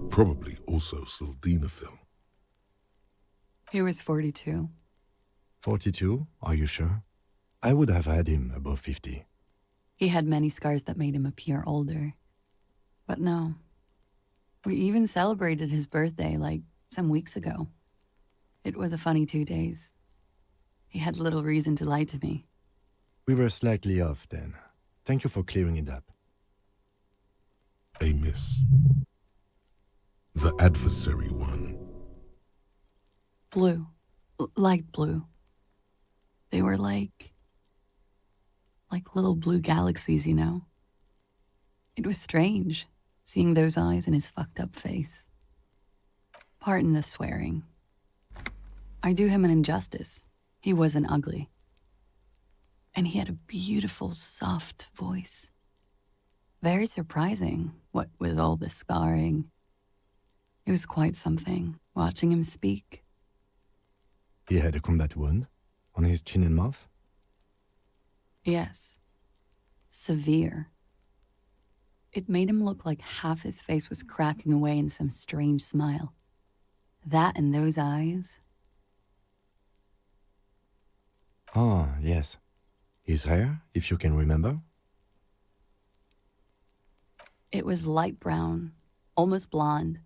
probably also sildenafil. He was 42. 42? Are you sure? I would have had him above 50. He had many scars that made him appear older. But no. We even celebrated his birthday, like, some weeks ago. It was a funny 2 days. He had little reason to lie to me. We were slightly off then. Thank you for clearing it up. A miss. The adversary one. Blue. Light blue. They were like little blue galaxies, you know? It was strange, seeing those eyes in his fucked up face. Pardon the swearing. I do him an injustice. He wasn't ugly. And he had a beautiful, soft voice. Very surprising, what with all the scarring. It was quite something, watching him speak. He had a combat wound? On his chin and mouth? Yes. Severe. It made him look like half his face was cracking away in some strange smile. That and those eyes. Ah, yes. His hair, if you can remember? It was light brown, almost blonde.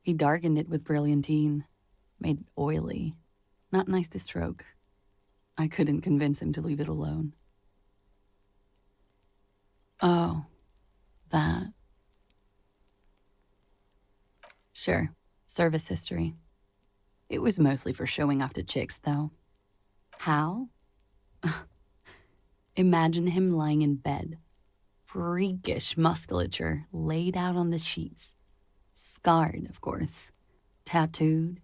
He darkened it with brilliantine, made it oily. Not nice to stroke. I couldn't convince him to leave it alone. Oh, that. Sure, service history. It was mostly for showing off to chicks, though. How? Imagine him lying in bed. Freakish musculature laid out on the sheets. Scarred, of course. Tattooed.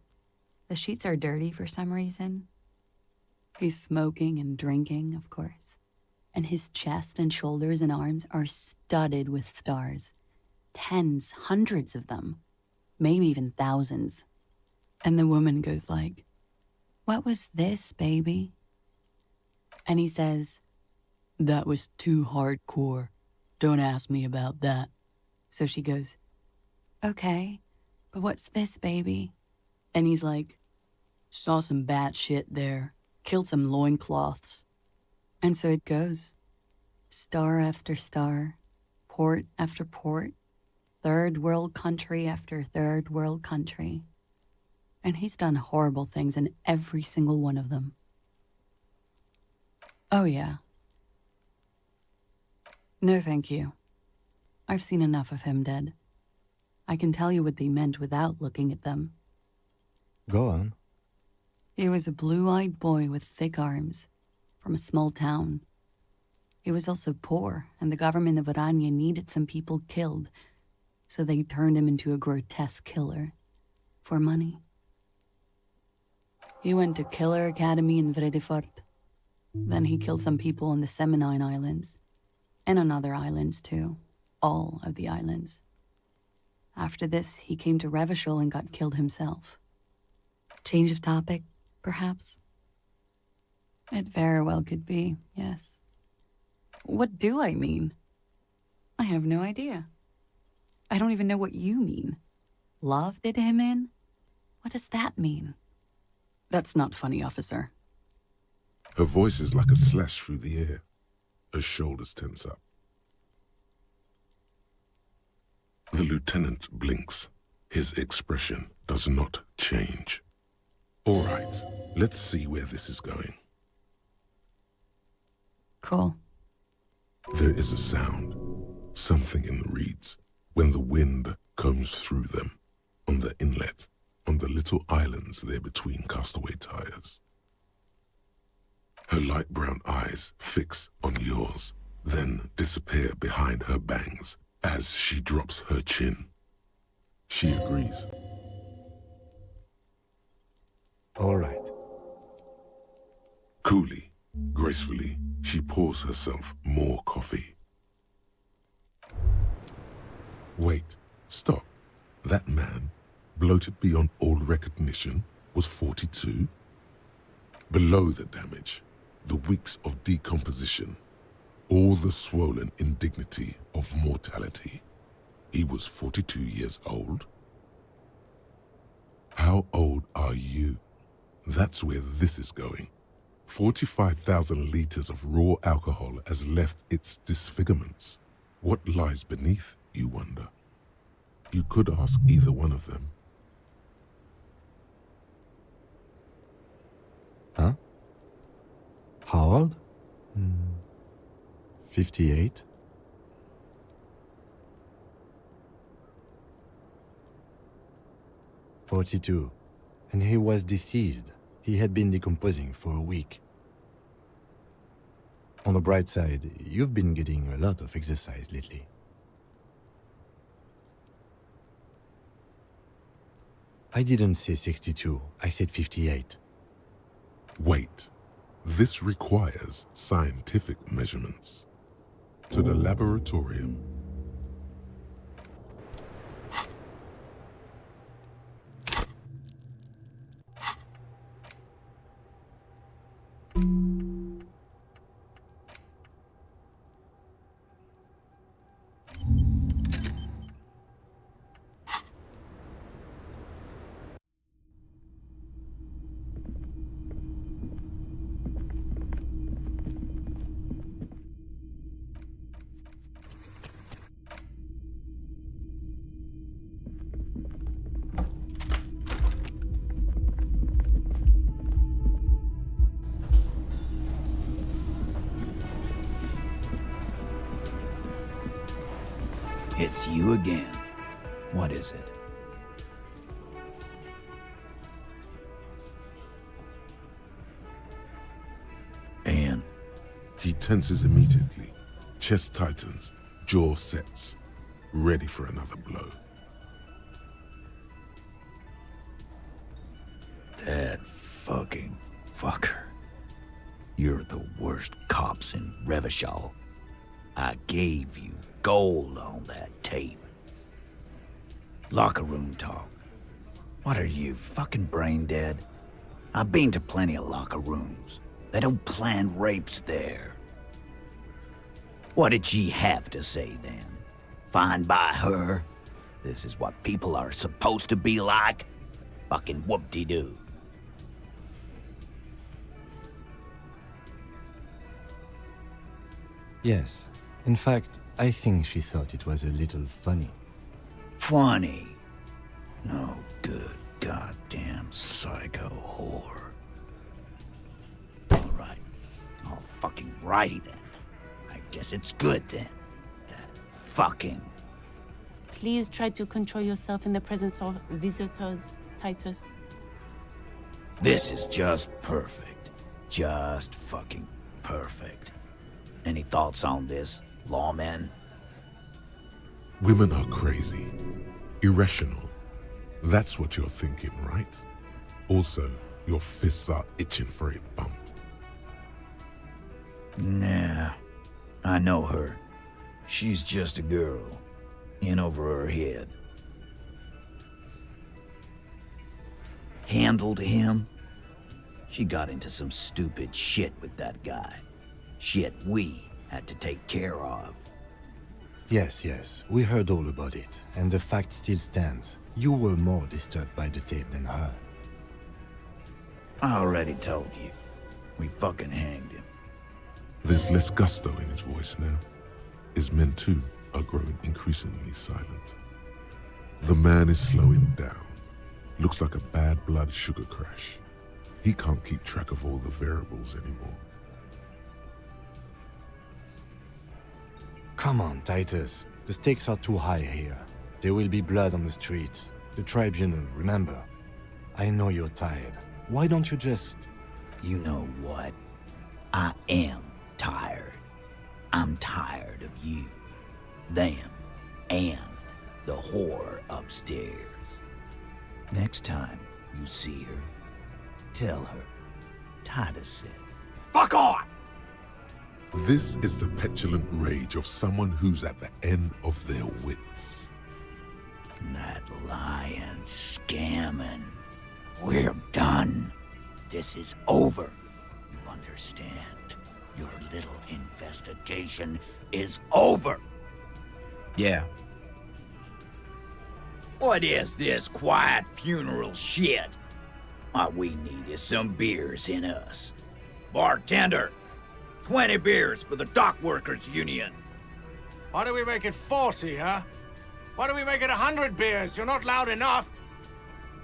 The sheets are dirty for some reason. He's smoking and drinking, of course. And his chest and shoulders and arms are studded with stars. Tens, hundreds of them. Maybe even thousands. And the woman goes like, "What was this, baby?" And he says, "That was too hardcore. Don't ask me about that." So she goes, "Okay, but what's this, baby?" And he's like, "Saw some bat shit there. Killed some loincloths." And so it goes. Star after star, port after port, third world country after third world country. And he's done horrible things in every single one of them. Oh, yeah. No, thank you. I've seen enough of him dead. I can tell you what they meant without looking at them. Go on. He was a blue-eyed boy with thick arms, from a small town. He was also poor, and the government of Orania needed some people killed, so they turned him into a grotesque killer. For money. He went to Killer Academy in Vredefort. Then he killed some people on the Seminine Islands. And on other islands, too. All of the islands. After this, he came to Revachol and got killed himself. Change of topic, perhaps? It very well could be, yes. What do I mean? I have no idea. I don't even know what you mean. Love did him in? What does that mean? That's not funny, officer. Her voice is like a slash through the air. Her shoulders tense up. The lieutenant blinks. His expression does not change. All right, let's see where this is going. Cool. There is a sound, something in the reeds, when the wind combs through them, on the inlet, on the little islands there between castaway tires. Her light brown eyes fix on yours, then disappear behind her bangs as she drops her chin. She agrees. All right. Coolly, gracefully, she pours herself more coffee. Wait, stop. That man, bloated beyond all recognition, was 42? Below the damage, the weeks of decomposition, all the swollen indignity of mortality, he was 42 years old? How old are you? That's where this is going. 45,000 liters of raw alcohol has left its disfigurements. What lies beneath, you wonder? You could ask either one of them. Huh? How old? 58? "42. And he was deceased. He had been decomposing for a week. On the bright side, you've been getting a lot of exercise lately. I didn't say 62, I said 58. Wait, this requires scientific measurements. To the laboratorium. It's you again. What is it? And? He tenses immediately. Chest tightens, jaw sets, ready for another blow. That fucking fucker. You're the worst cops in Revachol. I gave you gold on that tape. Locker room talk. What are you, fucking brain dead? I've been to plenty of locker rooms. They don't plan rapes there. What did she have to say then? Fine by her? This is what people are supposed to be like? Fucking whoop-de-doo. Yes. In fact, I think she thought it was a little funny. Funny? No good goddamn psycho whore. Alright. All fucking righty then. I guess it's good then. That fucking... Please try to control yourself in the presence of visitors, Titus. This is just perfect. Just fucking perfect. Any thoughts on this, lawmen? Women are crazy. Irrational. That's what you're thinking, right? Also, your fists are itching for a bump. Nah. I know her. She's just a girl. In over her head. Handled him? She got into some stupid shit with that guy. Shit we had to take care of. Yes, we heard all about it, and the fact still stands. You were more disturbed by the tape than her. I already told you. We fucking hanged him. There's less gusto in his voice now. His men too are growing increasingly silent. The man is slowing down. Looks like a bad blood sugar crash. He can't keep track of all the variables anymore. Come on, Titus. The stakes are too high here. There will be blood on the streets. The tribunal, remember. I know you're tired. Why don't you just... You know what? I am tired. I'm tired of you, them, and the whore upstairs. Next time you see her, tell her Titus said, "Fuck on!" This is the petulant rage of someone who's at the end of their wits. That lying, scamming. We're done. This is over. You understand? Your little investigation is over. Yeah. What is this quiet funeral shit? What we need is some beers in us. Bartender, 20 beers for the Dock Workers Union. Why do we make it 40, huh? Why do we make it 100 beers? You're not loud enough.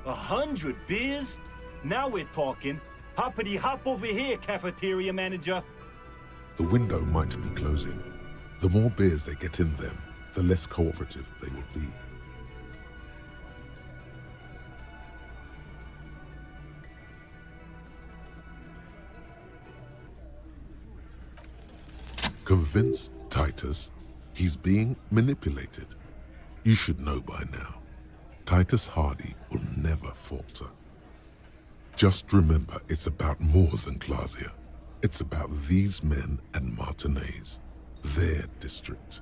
100 beers? Now we're talking. Hoppity hop over here, cafeteria manager. The window might be closing. The more beers they get in them, the less cooperative they will be. Convince Titus he's being manipulated. You should know by now. Titus Hardy will never falter. Just remember, it's about more than Glasia. It's about these men and Martinez, their district,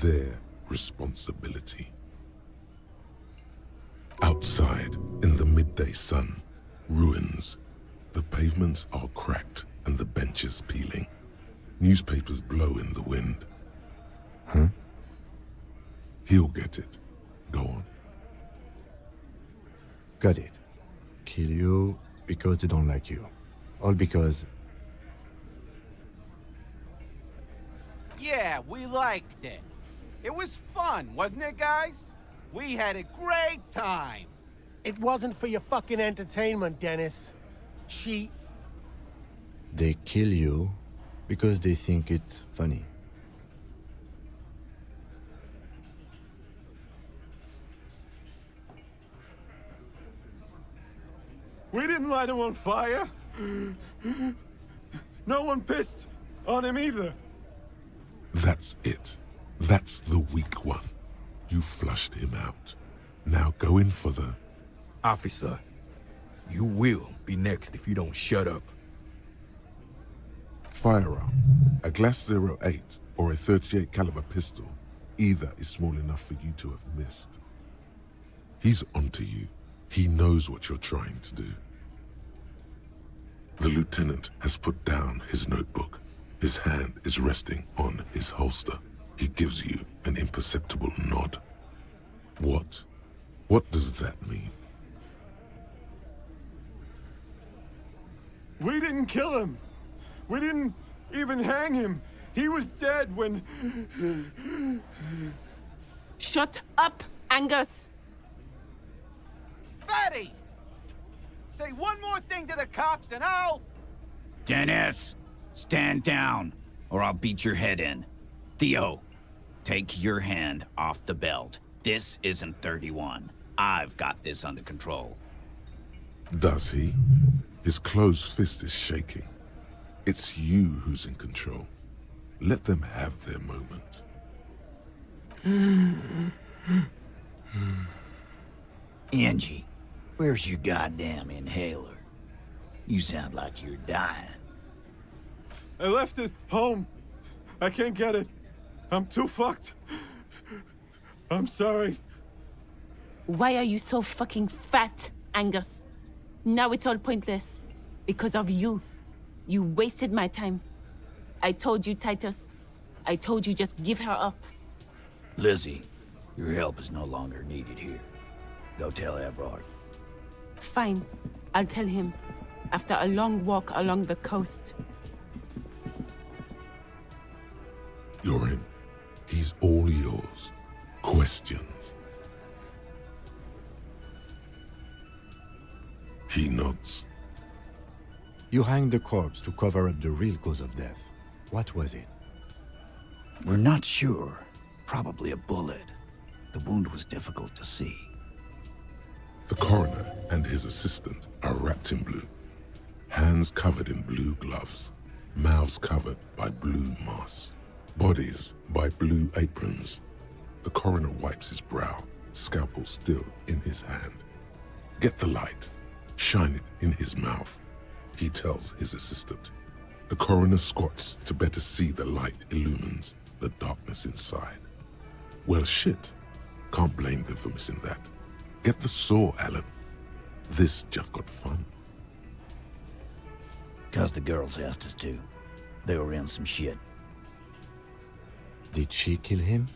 their responsibility. Outside, in the midday sun, ruins. The pavements are cracked and the benches peeling. Newspapers blow in the wind. Huh? He'll get it. Go on. Got it. Kill you because they don't like you. All because... Yeah, we liked it. It was fun, wasn't it, guys? We had a great time. It wasn't for your fucking entertainment, Dennis. They kill you because they think it's funny. We didn't light him on fire. No one pissed on him either. That's it. That's the weak one. You flushed him out. Now go in for the... Officer, you will be next if you don't shut up. Firearm. A Glass 08 or a 38 caliber pistol. Either is small enough for you to have missed. He's onto you. He knows what you're trying to do. The lieutenant has put down his notebook. His hand is resting on his holster. He gives you an imperceptible nod. What? What does that mean? We didn't kill him. We didn't even hang him. He was dead when... Shut up, Angus! Fatty! Say one more thing to the cops and I'll... Dennis, stand down, or I'll beat your head in. Theo, take your hand off the belt. This isn't 31. I've got this under control. Does he? His closed fist is shaking. It's you who's in control. Let them have their moment. Angie, where's your goddamn inhaler? You sound like you're dying. I left it home. I can't get it. I'm too fucked. I'm sorry. Why are you so fucking fat, Angus? Now it's all pointless. Because of you. You wasted my time. I told you, Titus. I told you just give her up. Lizzie, your help is no longer needed here. Go tell Everard. Fine. I'll tell him. After a long walk along the coast. You're in. He's all yours. Questions? He nods. You hanged the corpse to cover up the real cause of death. What was it? We're not sure. Probably a bullet. The wound was difficult to see. The coroner and his assistant are wrapped in blue. Hands covered in blue gloves. Mouths covered by blue masks. Bodies by blue aprons. The coroner wipes his brow, scalpel still in his hand. Get the light. Shine it in his mouth. He tells his assistant. The coroner squats to better see the light illumines the darkness inside. Well, shit. Can't blame them for missing that. Get the saw, Alan. This just got fun. 'Cause the girls asked us to. They were in some shit. Did she kill him?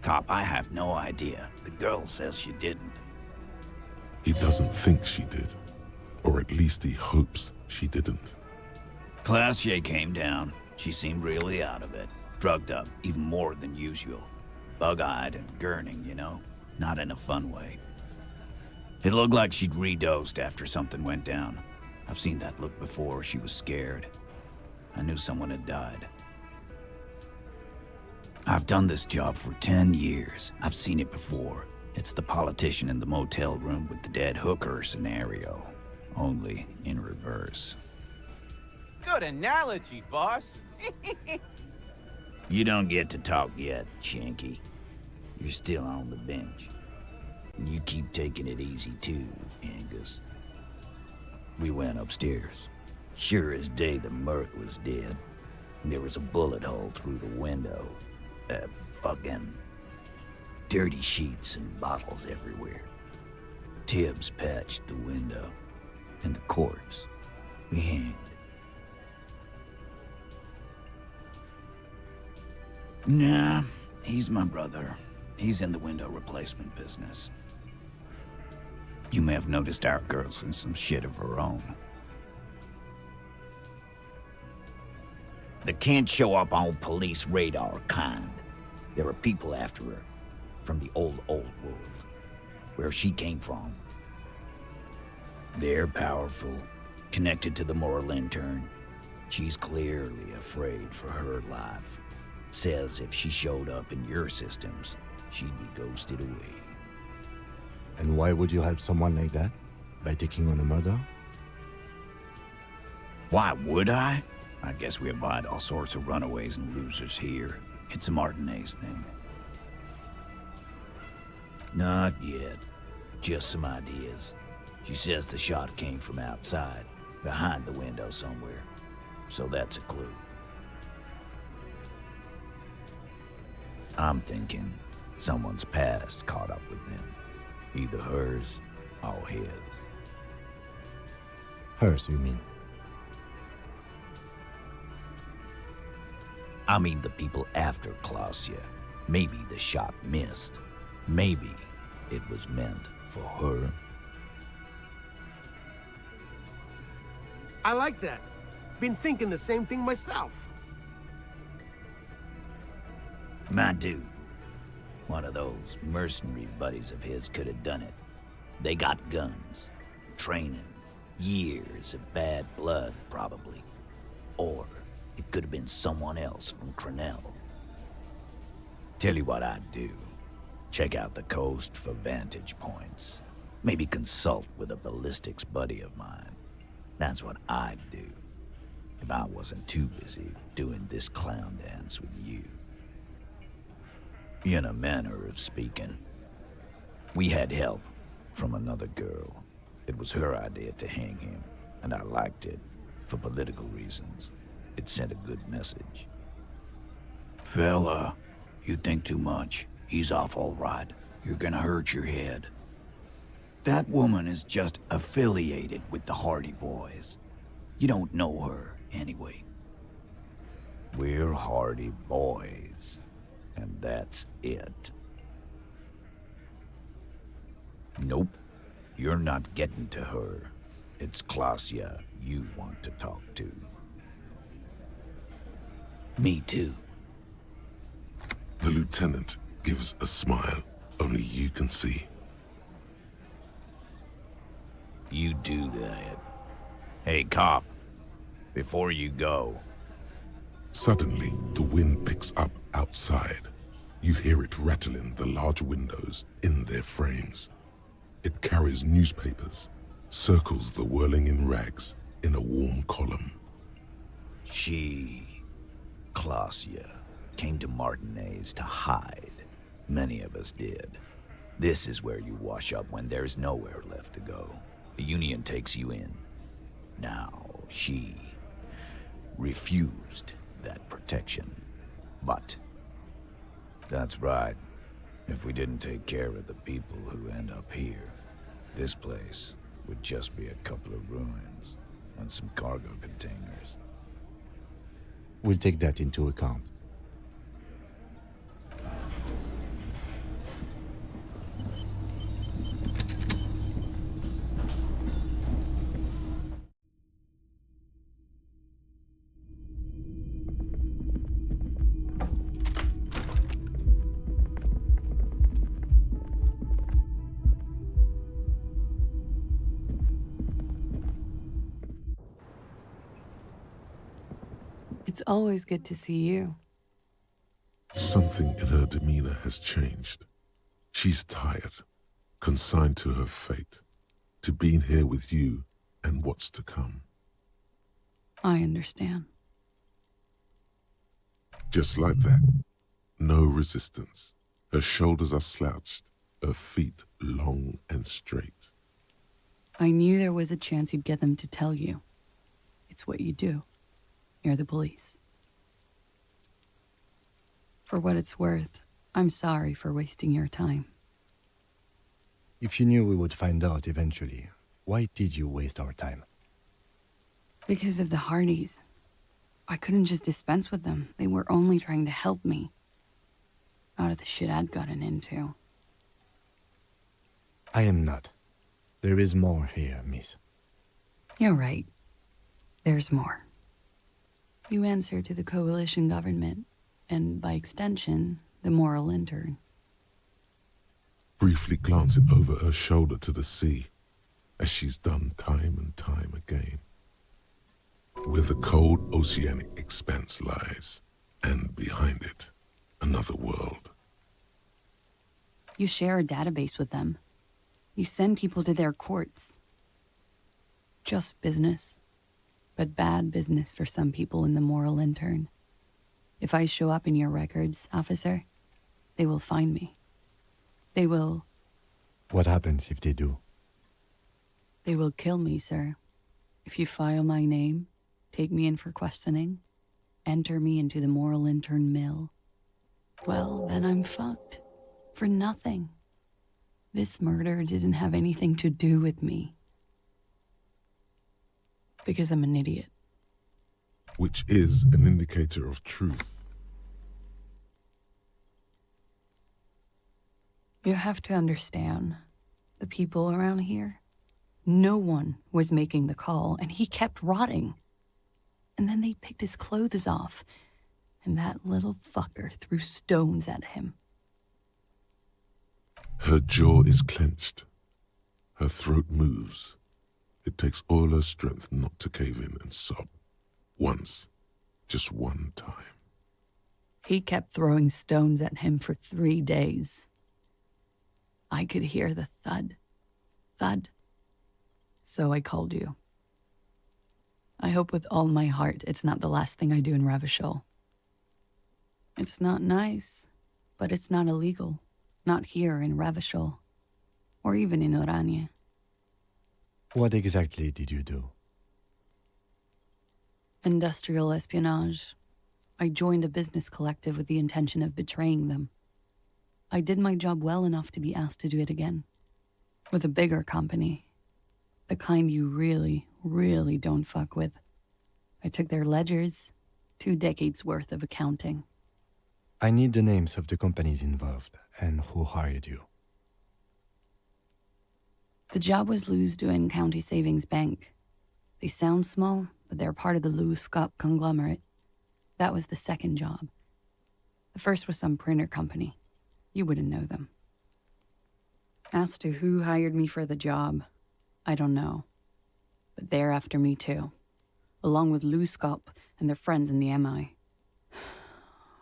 Cop, I have no idea. The girl says she didn't. He doesn't think she did. Or at least he hopes she didn't. Classier came down. She seemed really out of it. Drugged up, even more than usual. Bug-eyed and gurning, you know? Not in a fun way. It looked like she'd redosed after something went down. I've seen that look before. She was scared. I knew someone had died. I've done this job for 10 years. I've seen it before. It's the politician in the motel room with the dead hooker scenario. Only in reverse. Good analogy, boss. You don't get to talk yet, Shanky. You're still on the bench. And you keep taking it easy too, Angus. We went upstairs. Sure as day the Merc was dead. And there was a bullet hole through the window. Fucking dirty sheets and bottles everywhere. Tibbs patched the window. And the corpse, we hanged. Nah, he's my brother. He's in the window replacement business. You may have noticed our girl's in some shit of her own. They can't show up on police radar kind. There are people after her, from the old world, where she came from. They're powerful, connected to the moral intern. She's clearly afraid for her life. Says if she showed up in your systems, she'd be ghosted away. And why would you help someone like that? By taking on a murder? Why would I? I guess we abide all sorts of runaways and losers here. It's a Martinez thing. Not yet. Just some ideas. She says the shot came from outside, behind the window somewhere. So that's a clue. I'm thinking someone's past caught up with them. Either hers or his. Hers, you mean? I mean the people after Klausya. Maybe the shot missed. Maybe it was meant for her. I like that. Been thinking the same thing myself. My dude. One of those mercenary buddies of his could have done it. They got guns, training, years of bad blood, probably. Or it could have been someone else from Crenell. Tell you what I'd do. Check out the coast for vantage points. Maybe consult with a ballistics buddy of mine. That's what I'd do. If I wasn't too busy doing this clown dance with you. In a manner of speaking. We had help from another girl. It was her idea to hang him, and I liked it, for political reasons. It sent a good message. Fella, you think too much. He's off all right. You're gonna hurt your head. That woman is just affiliated with the Hardy Boys. You don't know her, anyway. We're Hardy Boys, and that's it. Nope, you're not getting to her. It's Klausya you want to talk to. Me too. The lieutenant gives a smile only you can see. You do that. Hey, cop, before you go. Suddenly, the wind picks up outside. You hear it rattling the large windows in their frames. It carries newspapers, circles the whirling in rags in a warm column. She, Klausya, came to Martinez to hide. Many of us did. This is where you wash up when there's nowhere left to go. The Union takes you in. Now, she refused that protection. But that's right. If we didn't take care of the people who end up here, this place would just be a couple of ruins and some cargo containers. We'll take that into account. It's always good to see you. Something in her demeanor has changed. She's tired, consigned to her fate, to being here with you and what's to come. I understand. Just like that. No resistance. Her shoulders are slouched, her feet long and straight. I knew there was a chance you'd get them to tell you. It's what you do. You're the police. For what it's worth, I'm sorry for wasting your time. If you knew we would find out eventually, why did you waste our time? Because of the Hardys. I couldn't just dispense with them. They were only trying to help me. Out of the shit I'd gotten into. I am not. There is more here, miss. You're right. There's more. You answer to the coalition government, and by extension, the moral intern. Briefly glancing over her shoulder to the sea, as she's done time and time again. Where the cold oceanic expanse lies, and behind it, another world. You share a database with them. You send people to their courts. Just business. But bad business for some people in the moral intern. If I show up in your records, officer, they will find me. They will... What happens if they do? They will kill me, sir. If you file my name, take me in for questioning, enter me into the moral intern mill, well, then I'm fucked. For nothing. This murder didn't have anything to do with me. Because I'm an idiot. Which is an indicator of truth. You have to understand, the people around here, no one was making the call, and he kept rotting. And then they picked his clothes off, and that little fucker threw stones at him. Her jaw is clenched. Her throat moves. It takes all her strength not to cave in and sob. Once. Just one time. He kept throwing stones at him for 3 days. I could hear the thud. Thud. So I called you. I hope with all my heart it's not the last thing I do in Revachol. It's not nice, but it's not illegal. Not here in Revachol. Or even in Oranje. What exactly did you do? Industrial espionage. I joined a business collective with the intention of betraying them. I did my job well enough to be asked to do it again. With a bigger company. The kind you really, really don't fuck with. I took their ledgers, 2 decades worth of accounting. I need the names of the companies involved and who hired you. The job was Lou's doing County Savings Bank. They sound small, but they're part of the Lou Scott conglomerate. That was the second job. The first was some printer company. You wouldn't know them. As to who hired me for the job, I don't know. But they're after me too. Along with Lou Scott and their friends in the MI.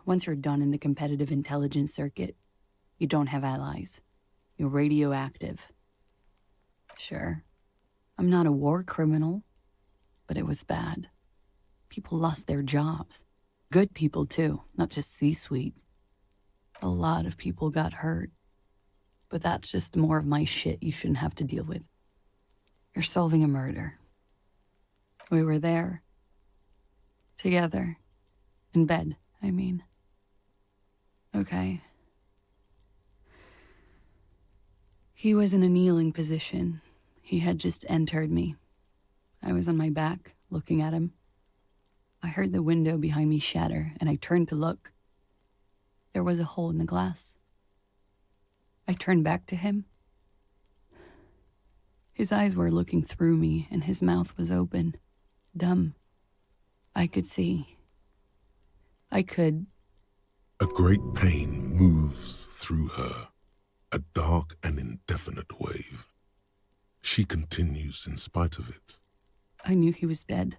Once you're done in the competitive intelligence circuit, you don't have allies. You're radioactive. Sure, I'm not a war criminal, but it was bad. People lost their jobs. Good people too, not just C-suite. A lot of people got hurt. But that's just more of my shit you shouldn't have to deal with. You're solving a murder. We were there. Together. In bed, I mean. Okay. He was in a kneeling position. He had just entered me. I was on my back, looking at him. I heard the window behind me shatter, and I turned to look. There was a hole in the glass. I turned back to him. His eyes were looking through me, and his mouth was open. Dumb. I could see. I could... A great pain moves through her, a dark and indefinite wave. She continues in spite of it. I knew he was dead.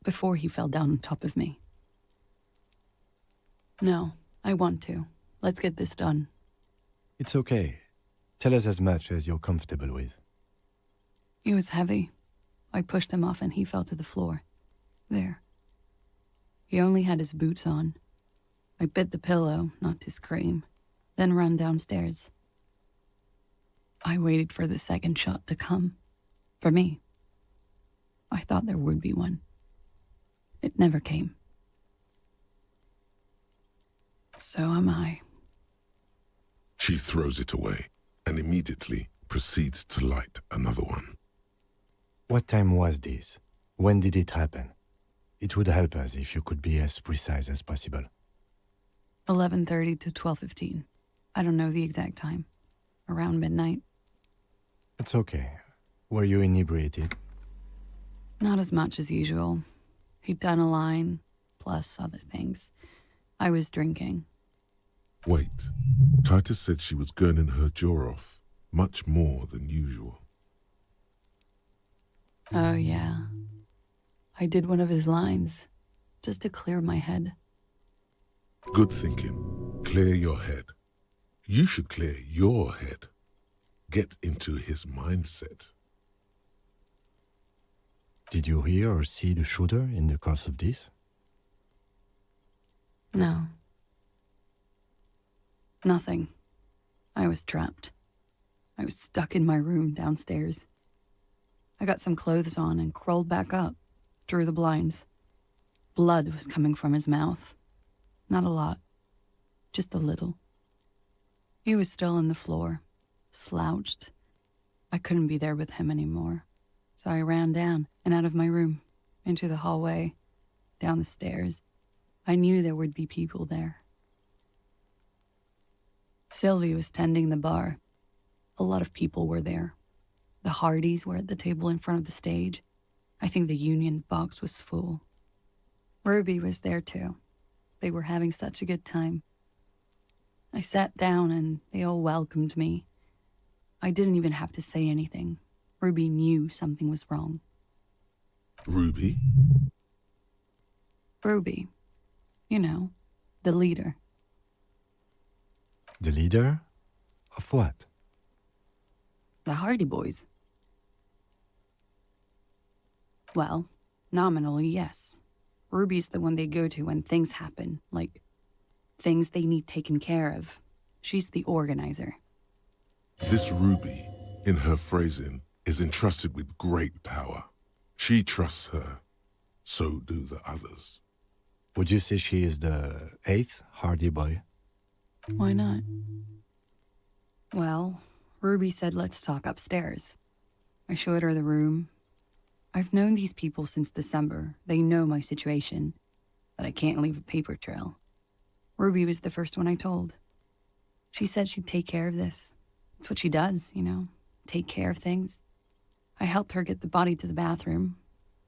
Before he fell down on top of me. No, I want to. Let's get this done. It's okay. Tell us as much as you're comfortable with. He was heavy. I pushed him off and he fell to the floor. There. He only had his boots on. I bit the pillow, not to scream, then ran downstairs. I waited for the second shot to come. For me. I thought there would be one. It never came. So am I. She throws it away and immediately proceeds to light another one. What time was this? When did it happen? It would help us if you could be as precise as possible. 11:30 to 12:15. I don't know the exact time. Around midnight. It's okay. Were you inebriated? Not as much as usual. He'd done a line, plus other things. I was drinking. Wait. Titus said she was gurning her jaw off, much more than usual. Oh, yeah. I did one of his lines, just to clear my head. Good thinking. Clear your head. You should clear your head. Get into his mindset. Did you hear or see the shooter in the course of this? No. Nothing. I was trapped. I was stuck in my room downstairs. I got some clothes on and crawled back up, drew the blinds. Blood was coming from his mouth. Not a lot. Just a little. He was still on the floor, slouched. I couldn't be there with him anymore. So I ran down and out of my room, into the hallway, down the stairs. I knew there would be people there. Sylvie was tending the bar. A lot of people were there. The Hardys were at the table in front of the stage. I think the Union box was full. Ruby was there too. They were having such a good time. I sat down and they all welcomed me. I didn't even have to say anything. Ruby knew something was wrong. Ruby? Ruby. You know, the leader. The leader? Of what? The Hardy Boys. Well, nominally, yes. Ruby's the one they go to when things happen, like things they need taken care of. She's the organizer. This Ruby, in her phrasing, is entrusted with great power. She trusts her. So do the others. Would you say she is the 8th Hardy Boy? Why not? Well, Ruby said let's talk upstairs. I showed her the room. I've known these people since December. They know my situation, that I can't leave a paper trail. Ruby was the first one I told. She said she'd take care of this. It's what she does, you know, take care of things. I helped her get the body to the bathroom.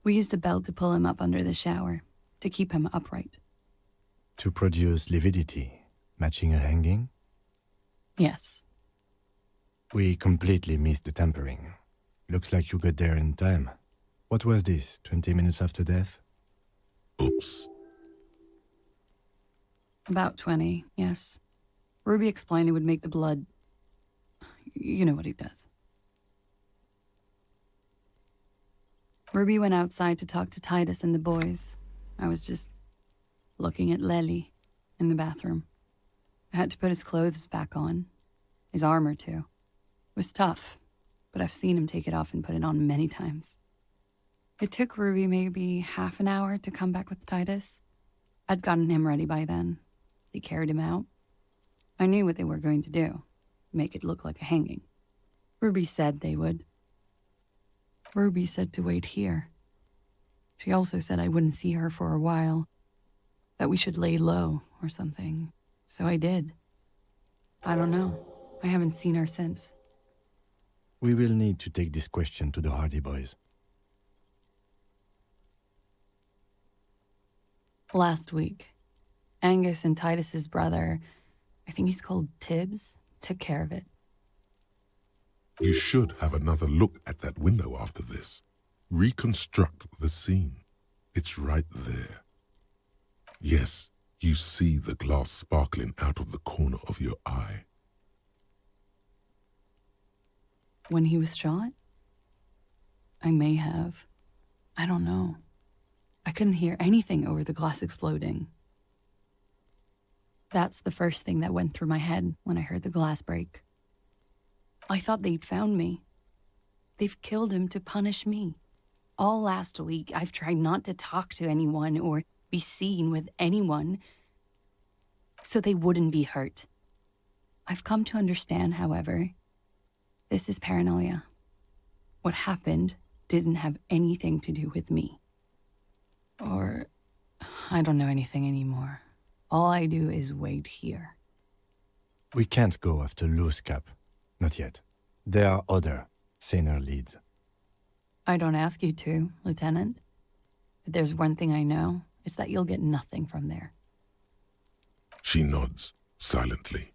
We used a belt to pull him up under the shower, to keep him upright. To produce lividity, matching a hanging? Yes. We completely missed the tampering. Looks like you got there in time. What was this, 20 minutes after death? Oops. About 20, yes. Ruby explained it would make the blood... You know what he does. Ruby went outside to talk to Titus and the boys. I was just looking at Lely in the bathroom. I had to put his clothes back on. His armor, too. It was tough, but I've seen him take it off and put it on many times. It took Ruby maybe half an hour to come back with Titus. I'd gotten him ready by then. They carried him out. I knew what they were going to do. Make it look like a hanging. Ruby said they would. Ruby said to wait here. She also said I wouldn't see her for a while. That we should lay low or something. So I did. I don't know. I haven't seen her since. We will need to take this question to the Hardy Boys. Last week, Angus and Titus's brother, I think he's called Tibbs, took care of it. You should have another look at that window after this. Reconstruct the scene. It's right there. Yes, you see the glass sparkling out of the corner of your eye. When he was shot? I may have. I don't know. I couldn't hear anything over the glass exploding. That's the first thing that went through my head when I heard the glass break. I thought they'd found me. They've killed him to punish me. All last week, I've tried not to talk to anyone or be seen with anyone so they wouldn't be hurt. I've come to understand, however, this is paranoia. What happened didn't have anything to do with me. Or, I don't know anything anymore. All I do is wait here. We can't go after Loose Cap. Not yet. There are other, saner leads. I don't ask you to, Lieutenant. If there's one thing I know, it's that you'll get nothing from there. She nods, silently.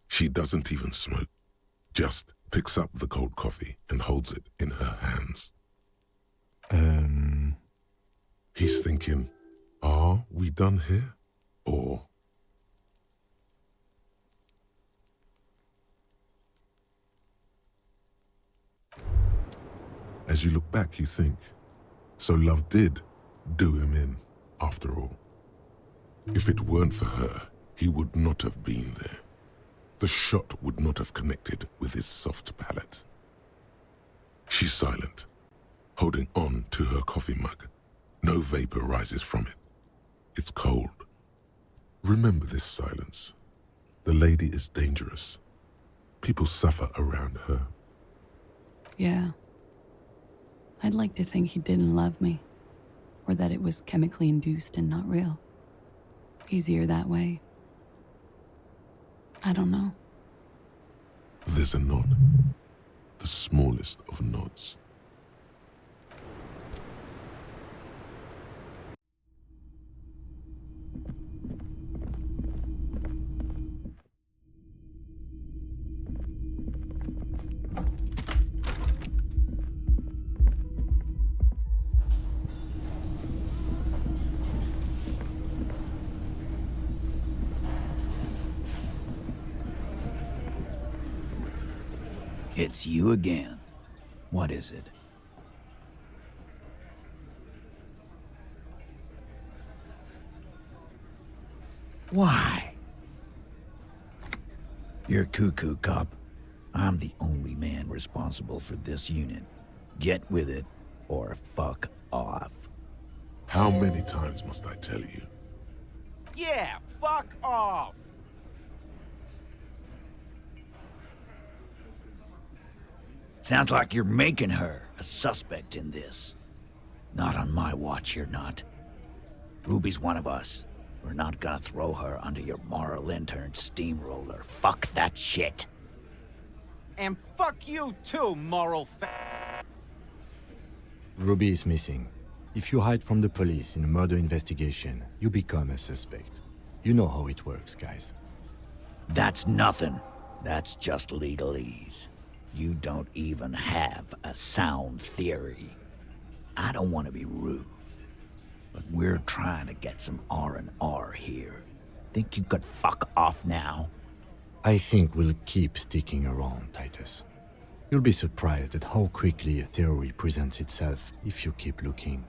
She doesn't even smoke. Just picks up the cold coffee and holds it in her hands. He's thinking, are we done here? Or... As you look back, you think, So love did do him in, after all. If it weren't for her, he would not have been there. The shot would not have connected with his soft palate. She's silent, holding on to her coffee mug. No vapor rises from it. It's cold. Remember this silence. The lady is dangerous. People suffer around her. Yeah. I'd like to think he didn't love me, or that it was chemically induced and not real. Easier that way. I don't know. There's a nod. The smallest of nods. It's you again. What is it? Why? You're cuckoo, cop. I'm the only man responsible for this unit. Get with it, or fuck off. How many times must I tell you? Yeah, fuck off! Sounds like you're making her a suspect in this. Not on my watch, you're not. Ruby's one of us. We're not gonna throw her under your moral intern steamroller. Fuck that shit. And fuck you too, moral Ruby is missing. If you hide from the police in a murder investigation, you become a suspect. You know how it works, guys. That's nothing. That's just legalese. You don't even have a sound theory. I don't want to be rude, but we're trying to get some R&R here. Think you could fuck off now? I think we'll keep sticking around, Titus. You'll be surprised at how quickly a theory presents itself if you keep looking.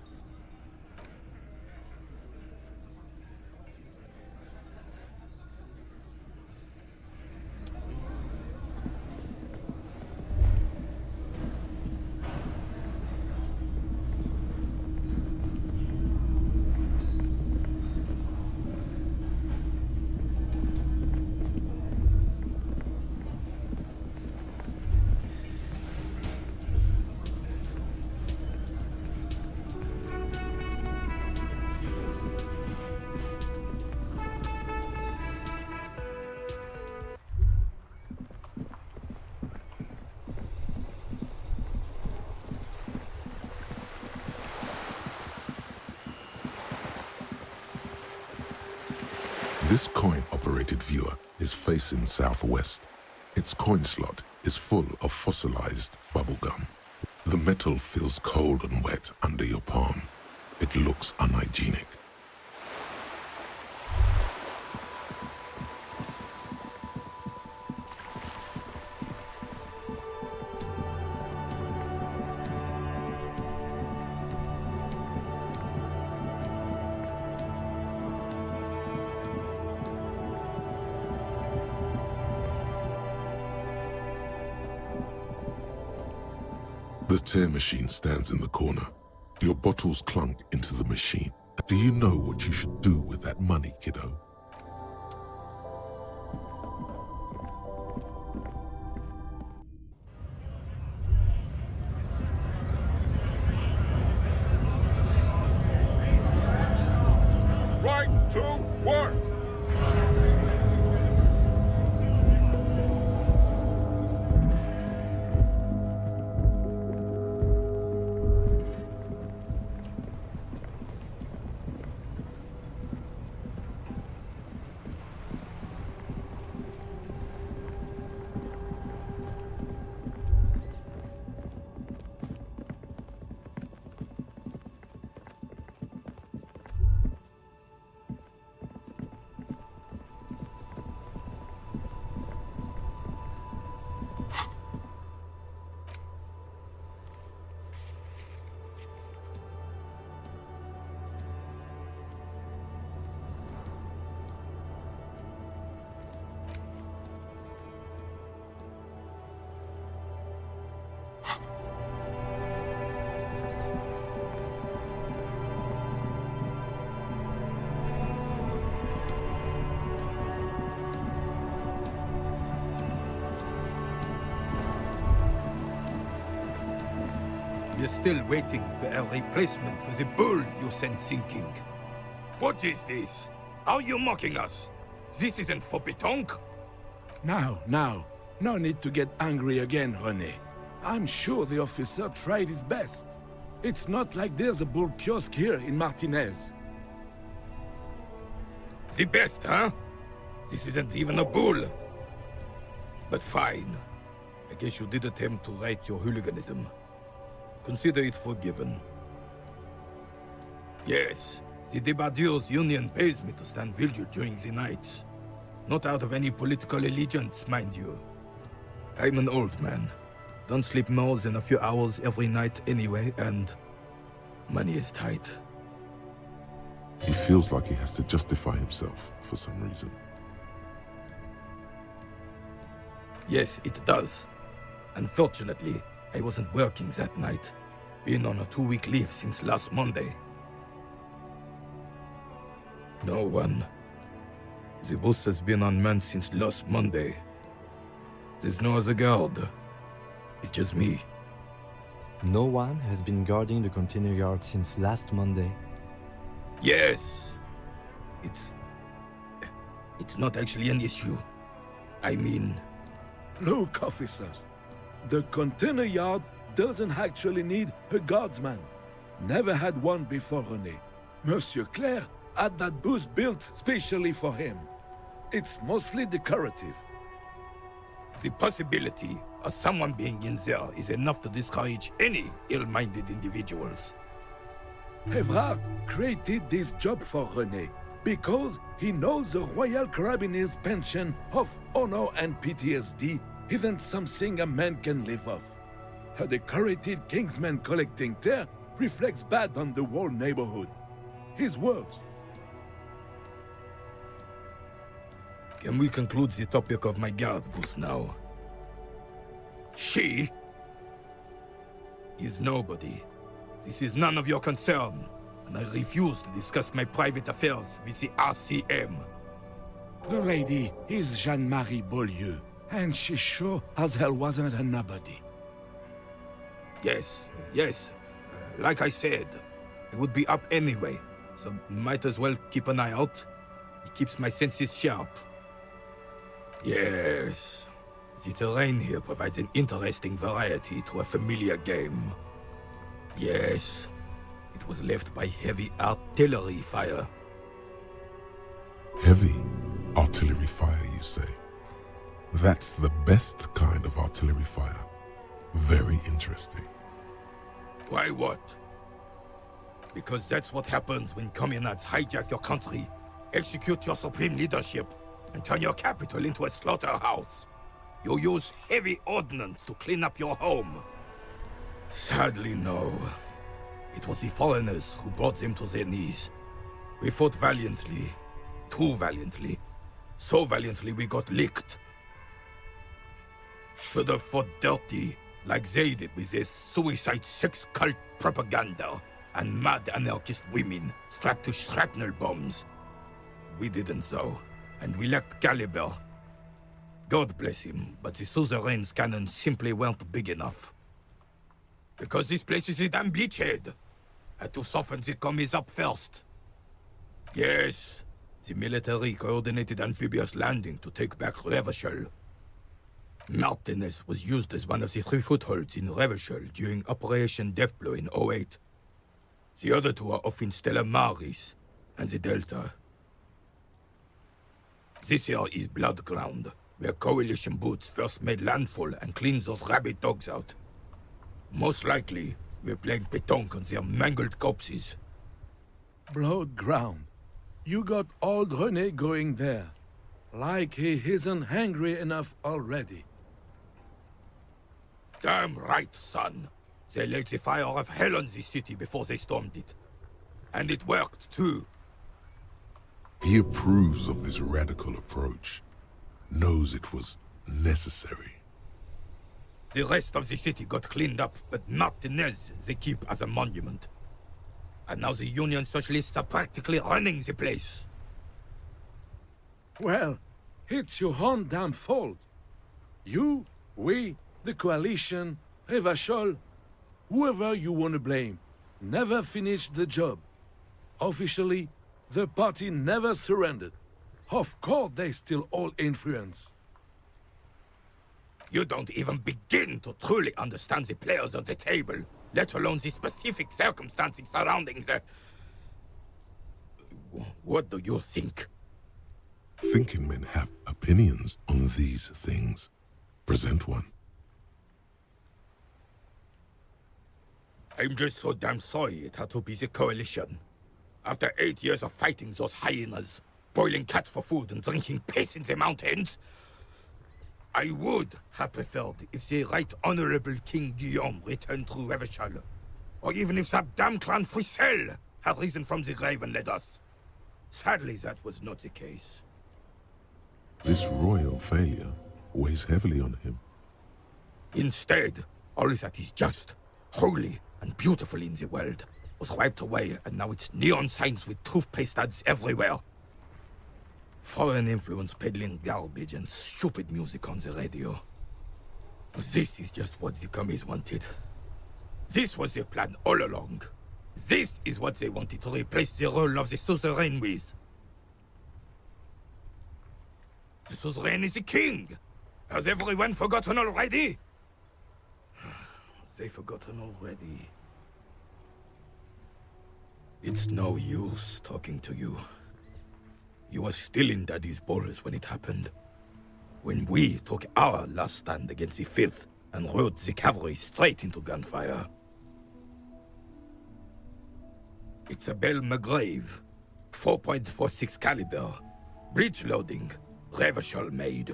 This coin-operated viewer is facing southwest. Its coin slot is full of fossilized bubblegum. The metal feels cold and wet under your palm. It looks unhygienic. The tear machine stands in the corner. Your bottles clunk into the machine. Do you know what you should do with that money, kiddo? Right to work! We're still waiting for a replacement for the bull you sent sinking. What is this? Are you mocking us? This isn't for pétanque. Now, no need to get angry again, René. I'm sure the officer tried his best. It's not like there's a bull kiosk here in Martinez. The best, huh? This isn't even a bull. But fine. I guess you did attempt to right your hooliganism. Consider it forgiven. Yes, the Debardeurs Union pays me to stand vigil during the nights. Not out of any political allegiance, mind you. I'm an old man. Don't sleep more than a few hours every night anyway, and money is tight. He feels like he has to justify himself for some reason. Yes, it does. Unfortunately, I wasn't working that night. Been on a 2-week leave since last Monday. No one. The bus has been unmanned since last Monday. There's no other guard. It's just me. No one has been guarding the container yard since last Monday. Yes. It's not actually an issue. I mean... Look, officers. The container yard doesn't actually need a guardsman. Never had one before, René. Monsieur Claire had that booth built specially for him. It's mostly decorative. The possibility of someone being in there is enough to discourage any ill-minded individuals. Evrard created this job for René because he knows the Royal Carabiniers' pension of honor and PTSD isn't something a man can live off. A decorated Kingsman collecting tear reflects bad on the whole neighborhood. His words. Can we conclude the topic of my guard booth now? She is nobody. This is none of your concern, and I refuse to discuss my private affairs with the RCM. The lady is Jeanne-Marie Beaulieu, and she sure as hell wasn't a nobody. Yes. Like I said, I would be up anyway, so might as well keep an eye out. It keeps my senses sharp. Yes. The terrain here provides an interesting variety to a familiar game. Yes. It was left by heavy artillery fire. Heavy artillery fire, you say? That's the best kind of artillery fire. Very interesting. Why what? Because that's what happens when communards hijack your country, execute your supreme leadership, and turn your capital into a slaughterhouse. You use heavy ordnance to clean up your home. Sadly, no. It was the foreigners who brought them to their knees. We fought valiantly. Too valiantly. So valiantly we got licked. Should have fought dirty, like they did with their suicide sex cult propaganda and mad anarchist women strapped to shrapnel bombs. We didn't though, and we lacked caliber. God bless him, but the suzerain's cannons simply weren't big enough. Because this place is a damn beachhead. Had to soften the commies up first. Yes, the military coordinated amphibious landing to take back Revachol. Martinez was used as one of the 3 footholds in Revachol during Operation Deathblow in 08. The other 2 are off in Stella Maris and the Delta. This here is Blood Ground, where Coalition boots first made landfall and cleaned those rabid dogs out. Most likely, we're playing pétanque on their mangled corpses. Blood Ground. You got old René going there. Like he isn't hungry enough already. Damn right, son. They laid the fire of hell on this city before they stormed it. And it worked, too. He approves of this radical approach. Knows it was necessary. The rest of the city got cleaned up, but Martinez they keep as a monument. And now the Union Socialists are practically running the place. Well, it's your own damn fault. You, we, the Coalition, Revachol, whoever you want to blame, never finished the job. Officially, the party never surrendered. Of course they still hold influence. You don't even begin to truly understand the players on the table, let alone the specific circumstances surrounding the... What do you think? Thinking men have opinions on these things. Present one. I'm just so damn sorry it had to be the Coalition. After 8 years of fighting those hyenas, boiling cats for food and drinking piss in the mountains, I would have preferred if the Right Honorable King Guillaume returned through Revachol, or even if that damn clan Frisel had risen from the grave and led us. Sadly, that was not the case. This royal failure weighs heavily on him. Instead, all that is just, holy, and beautiful in the world was wiped away, and now it's neon signs with toothpaste ads everywhere. Foreign influence peddling garbage and stupid music on the radio. This is just what the commies wanted. This was their plan all along. This is what they wanted to replace the role of the suzerain with. The suzerain is the king! Has everyone forgotten already? They've forgotten already. It's no use talking to you. You were still in Daddy's balls when it happened. When we took our last stand against the filth and rode the cavalry straight into gunfire. It's a Bell McGrave, 4.46 caliber, breech loading, Revachol made.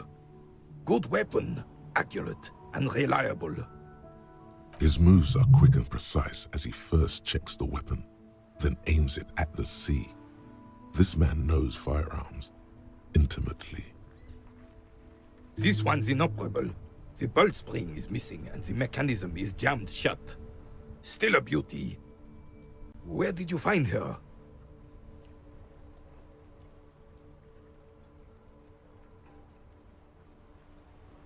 Good weapon, accurate and reliable. His moves are quick and precise as he first checks the weapon, then aims it at the sea. This man knows firearms intimately. This one's inoperable. The bolt spring is missing and the mechanism is jammed shut. Still a beauty. Where did you find her?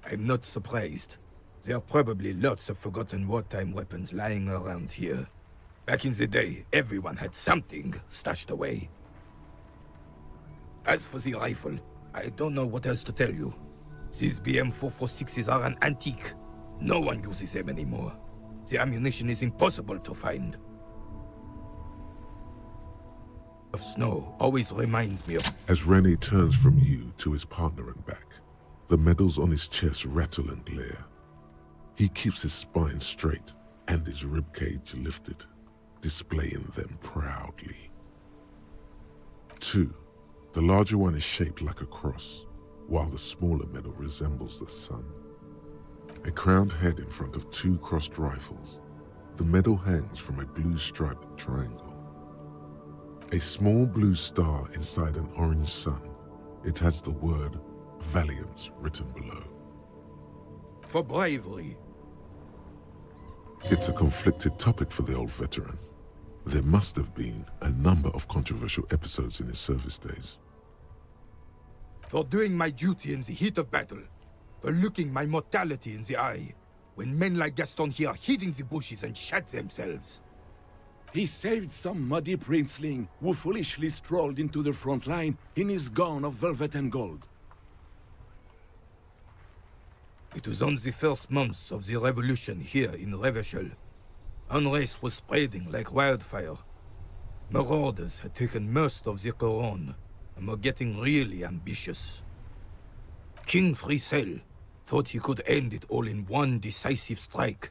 I'm not surprised. There are probably lots of forgotten wartime weapons lying around here. Back in the day, everyone had something stashed away. As for the rifle, I don't know what else to tell you. These BM-446s are an antique. No one uses them anymore. The ammunition is impossible to find. Of snow always reminds me of... As Rene turns from you to his partner and back, the medals on his chest rattle and glare. He keeps his spine straight and his ribcage lifted, displaying them proudly. 2. The larger one is shaped like a cross, while the smaller medal resembles the sun. A crowned head in front of 2 crossed rifles. The medal hangs from a blue striped triangle. A small blue star inside an orange sun. It has the word Valiant written below. For bravery. It's a conflicted topic for the old veteran. There must have been a number of controversial episodes in his service days. For doing my duty in the heat of battle. For looking my mortality in the eye. When men like Gaston here hid in the bushes and shat themselves. He saved some muddy princeling who foolishly strolled into the front line in his gown of velvet and gold. It was on the first months of the revolution here in Revachol. Unrest was spreading like wildfire. Marauders had taken most of the Couronne and were getting really ambitious. King Frisel thought he could end it all in one decisive strike.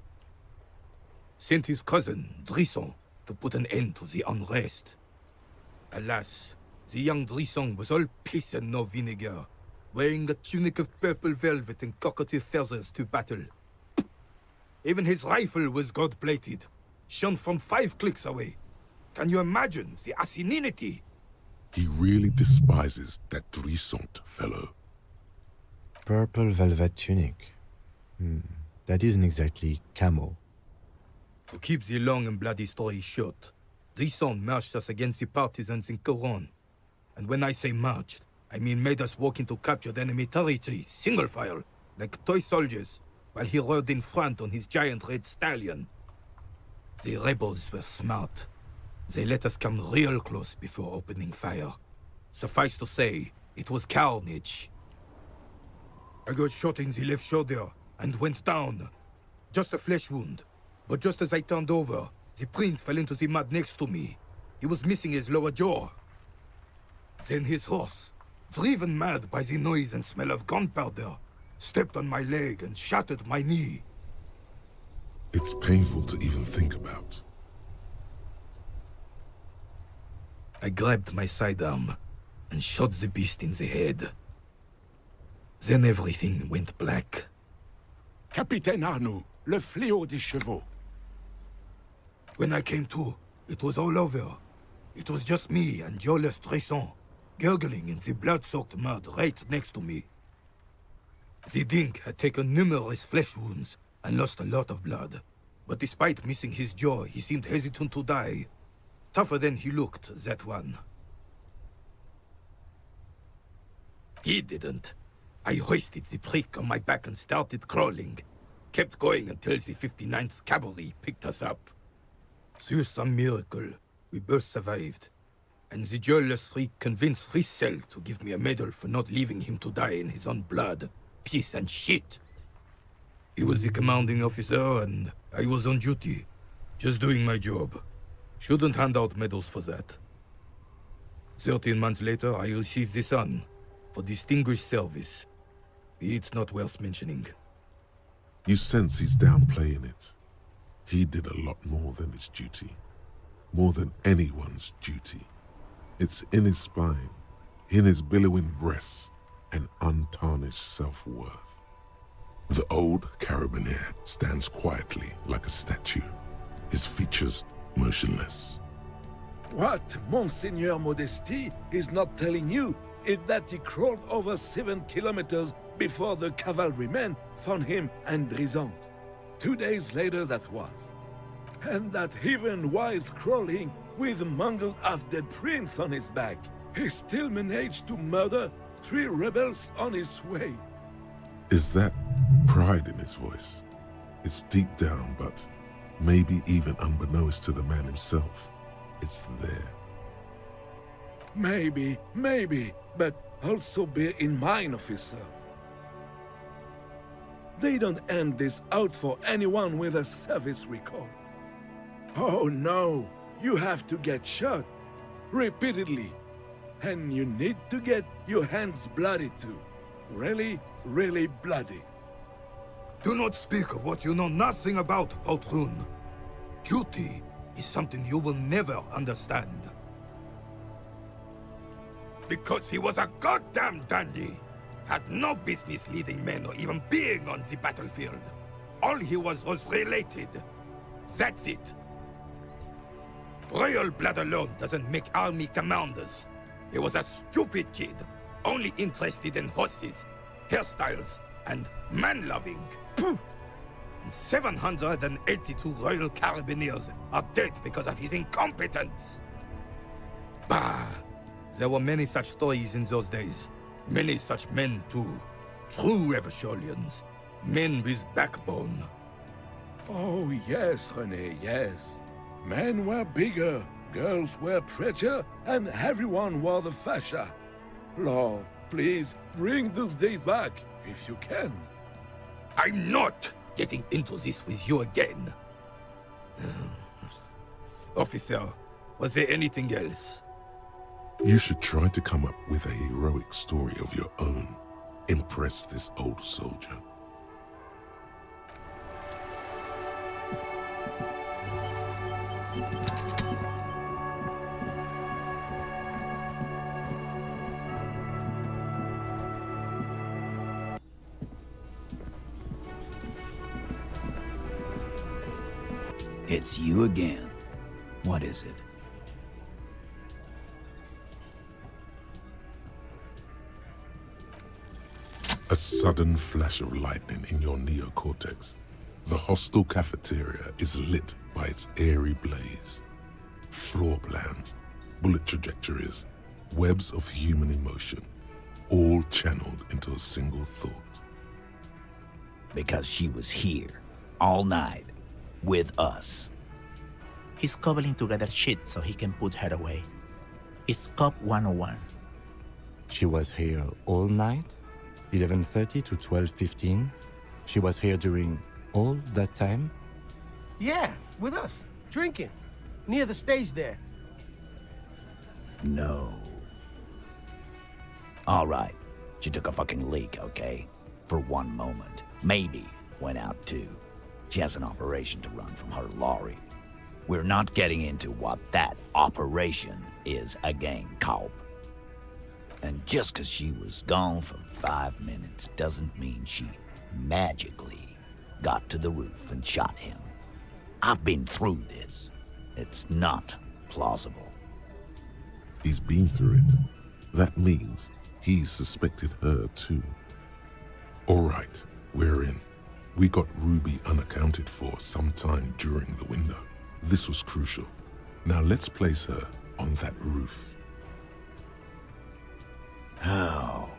Sent his cousin, Drisson, to put an end to the unrest. Alas, the young Drisson was all piss and no vinegar, wearing a tunic of purple velvet and cockatiel feathers to battle. Even his rifle was gold-plated, shone from 5 clicks away. Can you imagine the asininity? He really despises that Drissant fellow. Purple velvet tunic. That isn't exactly camo. To keep the long and bloody story short, Drisson marched us against the partisans in Couronne. And when I say marched, I mean made us walk into captured enemy territory, single file, like toy soldiers, while he rode in front on his giant red stallion. The rebels were smart. They let us come real close before opening fire. Suffice to say, it was carnage. I got shot in the left shoulder and went down. Just a flesh wound. But just as I turned over, the prince fell into the mud next to me. He was missing his lower jaw. Then his horse, driven mad by the noise and smell of gunpowder, stepped on my leg and shattered my knee. It's painful to even think about. I grabbed my sidearm and shot the beast in the head. Then everything went black. Capitaine Arnoux, le fléau des chevaux. When I came to, it was all over. It was just me and Jolas Tresson, gurgling in the blood-soaked mud right next to me. The Dink had taken numerous flesh wounds and lost a lot of blood. But despite missing his jaw, he seemed hesitant to die. Tougher than he looked, that one. He didn't. I hoisted the prick on my back and started crawling. Kept going until the 59th Cavalry picked us up. Through some miracle, we both survived. And the jailless freak convinced Frissel to give me a medal for not leaving him to die in his own blood. Piece and shit. He was the commanding officer and I was on duty. Just doing my job. Shouldn't hand out medals for that. 13 months later, I received the Sun for distinguished service. It's not worth mentioning. You sense he's downplaying it. He did a lot more than his duty. More than anyone's duty. It's in his spine, in his billowing breasts, and untarnished self-worth. The old carabinier stands quietly like a statue, his features motionless. What Monseigneur Modesty is not telling you is that he crawled over 7 kilometers before the cavalrymen found him and Drizant. 2 days later that was. And that even while crawling with a mangled half-dead prince on his back, he still managed to murder 3 rebels on his way. Is that pride in his voice? It's deep down, but maybe even unbeknownst to the man himself, it's there. Maybe, but also bear in mind, officer. They don't hand this out for anyone with a service record. Oh no, you have to get shot repeatedly. And you need to get your hands bloody too. Really, really bloody. Do not speak of what you know nothing about, Poltroon. Duty is something you will never understand. Because he was a goddamn dandy. Had no business leading men or even being on the battlefield. All he was related. That's it. Royal blood alone doesn't make army commanders. He was a stupid kid, only interested in horses, hairstyles, and man-loving. And 782 Royal Carabiniers are dead because of his incompetence. Bah! There were many such stories in those days. Many such men too. True Revacholians. Men with backbone. Oh yes, René, yes. Men were bigger, girls were prettier, and everyone wore the fascia. Lord, please, bring those days back, if you can. I'm not getting into this with you again. Officer, was there anything else? You should try to come up with a heroic story of your own. Impress this old soldier. It's you again. What is it? A sudden flash of lightning in your neocortex. The hostile cafeteria is lit by its airy blaze. Floor plans, bullet trajectories, webs of human emotion, all channeled into a single thought. Because she was here, all night, with us. He's cobbling together shit so he can put her away. It's Cop 101. She was here all night? 11:30 to 12:15? She was here during all that time? Yeah, with us, drinking, near the stage there. No. All right. She took a fucking leak, okay? For one moment. Maybe went out too. She has an operation to run from her lorry. We're not getting into what that operation is again, Cop. And just because she was gone for 5 minutes doesn't mean she magically got to the roof and shot him. I've been through this. It's not plausible. He's been through it. That means he's suspected her too. All right, we're in. We got Ruby unaccounted for sometime during the window. This was crucial. Now let's place her on that roof. How?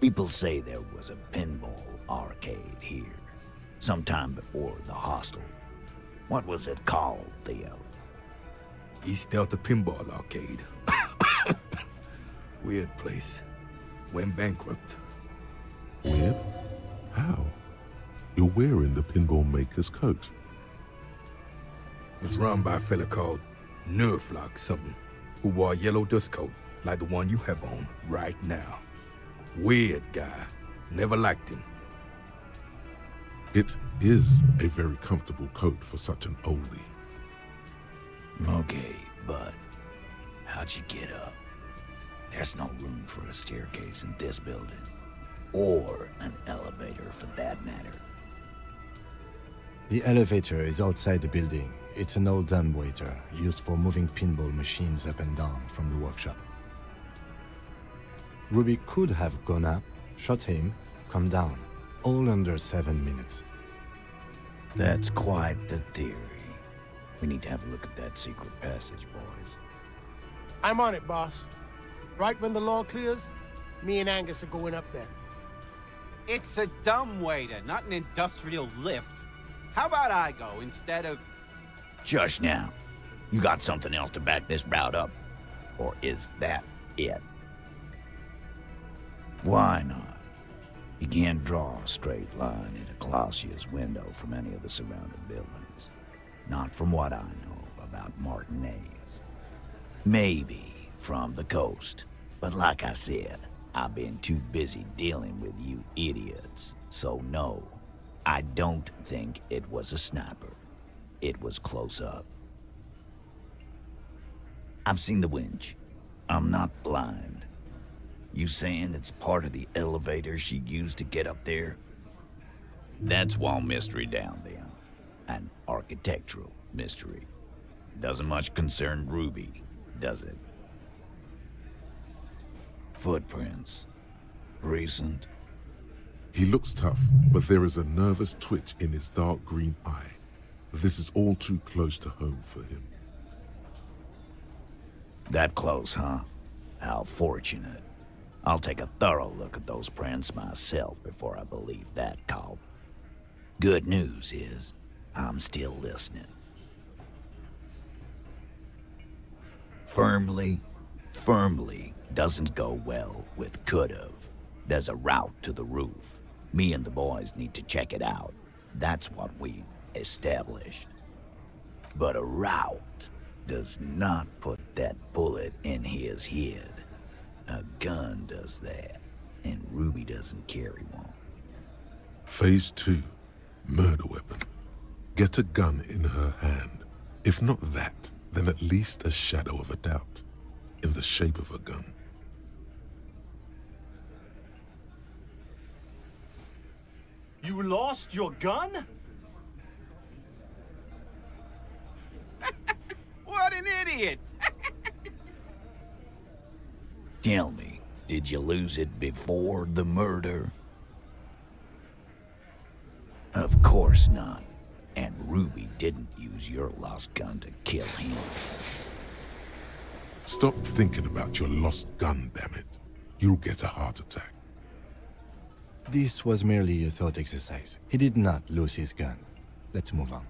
People say there was a pinball arcade here, sometime before the hostel. What was it called, Theo? East Delta Pinball Arcade. Weird place. Went bankrupt. Weird? How? You're wearing the pinball maker's coat. Was run by a fella called Nerflock something, who wore a yellow dust coat like the one you have on right now. Weird guy. Never liked him. It is a very comfortable coat for such an oldie. Okay, but how'd you get up? There's no room for a staircase in this building. Or an elevator, for that matter. The elevator is outside the building. It's an old dumbwaiter used for moving pinball machines up and down from the workshop. Ruby could have gone up, shot him, come down, all under 7 minutes. That's quite the theory. We need to have a look at that secret passage, boys. I'm on it, boss. Right when the law clears, me and Angus are going up there. It's a dumbwaiter, not an industrial lift. How about I go instead of... Shush now. You got something else to back this route up? Or is that it? Why not? You can't draw a straight line into Clausia's window from any of the surrounding buildings. Not from what I know about Martinez. Maybe from the coast. But like I said, I've been too busy dealing with you idiots. So no, I don't think it was a sniper. It was close up. I've seen the winch. I'm not blind. You saying it's part of the elevator she used to get up there? That's one mystery down there. An architectural mystery. Doesn't much concern Ruby, does it? Footprints. Recent. He looks tough, but there is a nervous twitch in his dark green eye. This is all too close to home for him. That close, huh? How fortunate. I'll take a thorough look at those prints myself before I believe that, Cop. Good news is, I'm still listening. Firmly doesn't go well with could've. There's a route to the roof. Me and the boys need to check it out. That's what we've established. But a route does not put that bullet in his head. A gun does that, and Ruby doesn't carry one. Phase 2, murder weapon. Get a gun in her hand. If not that, then at least a shadow of a doubt, in the shape of a gun. You lost your gun? What an idiot! Tell me, did you lose it before the murder? Of course not. And Ruby didn't use your lost gun to kill him. Stop thinking about your lost gun, damn it. You'll get a heart attack. This was merely a thought exercise. He did not lose his gun. Let's move on.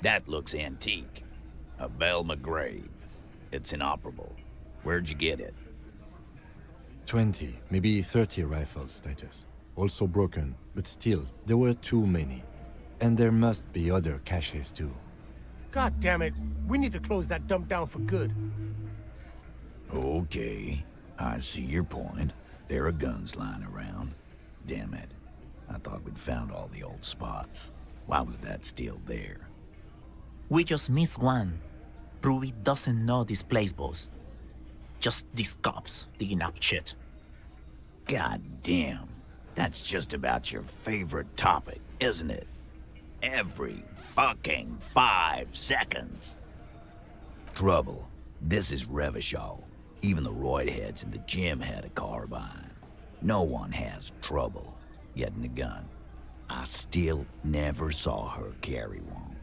That looks antique. A Bell McGrave. It's inoperable. Where'd you get it? 20, maybe 30 rifles, Titus. Also broken, but still, there were too many. And there must be other caches too. God damn it. We need to close that dump down for good. Okay. I see your point. There are guns lying around. Damn it. I thought we'd found all the old spots. Why was that still there? We just missed one. Ruby doesn't know this place, boss. Just these cops digging up shit. God damn. That's just about your favorite topic, isn't it? Every fucking 5 seconds. Trouble. This is Revachol. Even the roid heads in the gym had a carbine. No one has trouble getting a gun. I still never saw her carry one.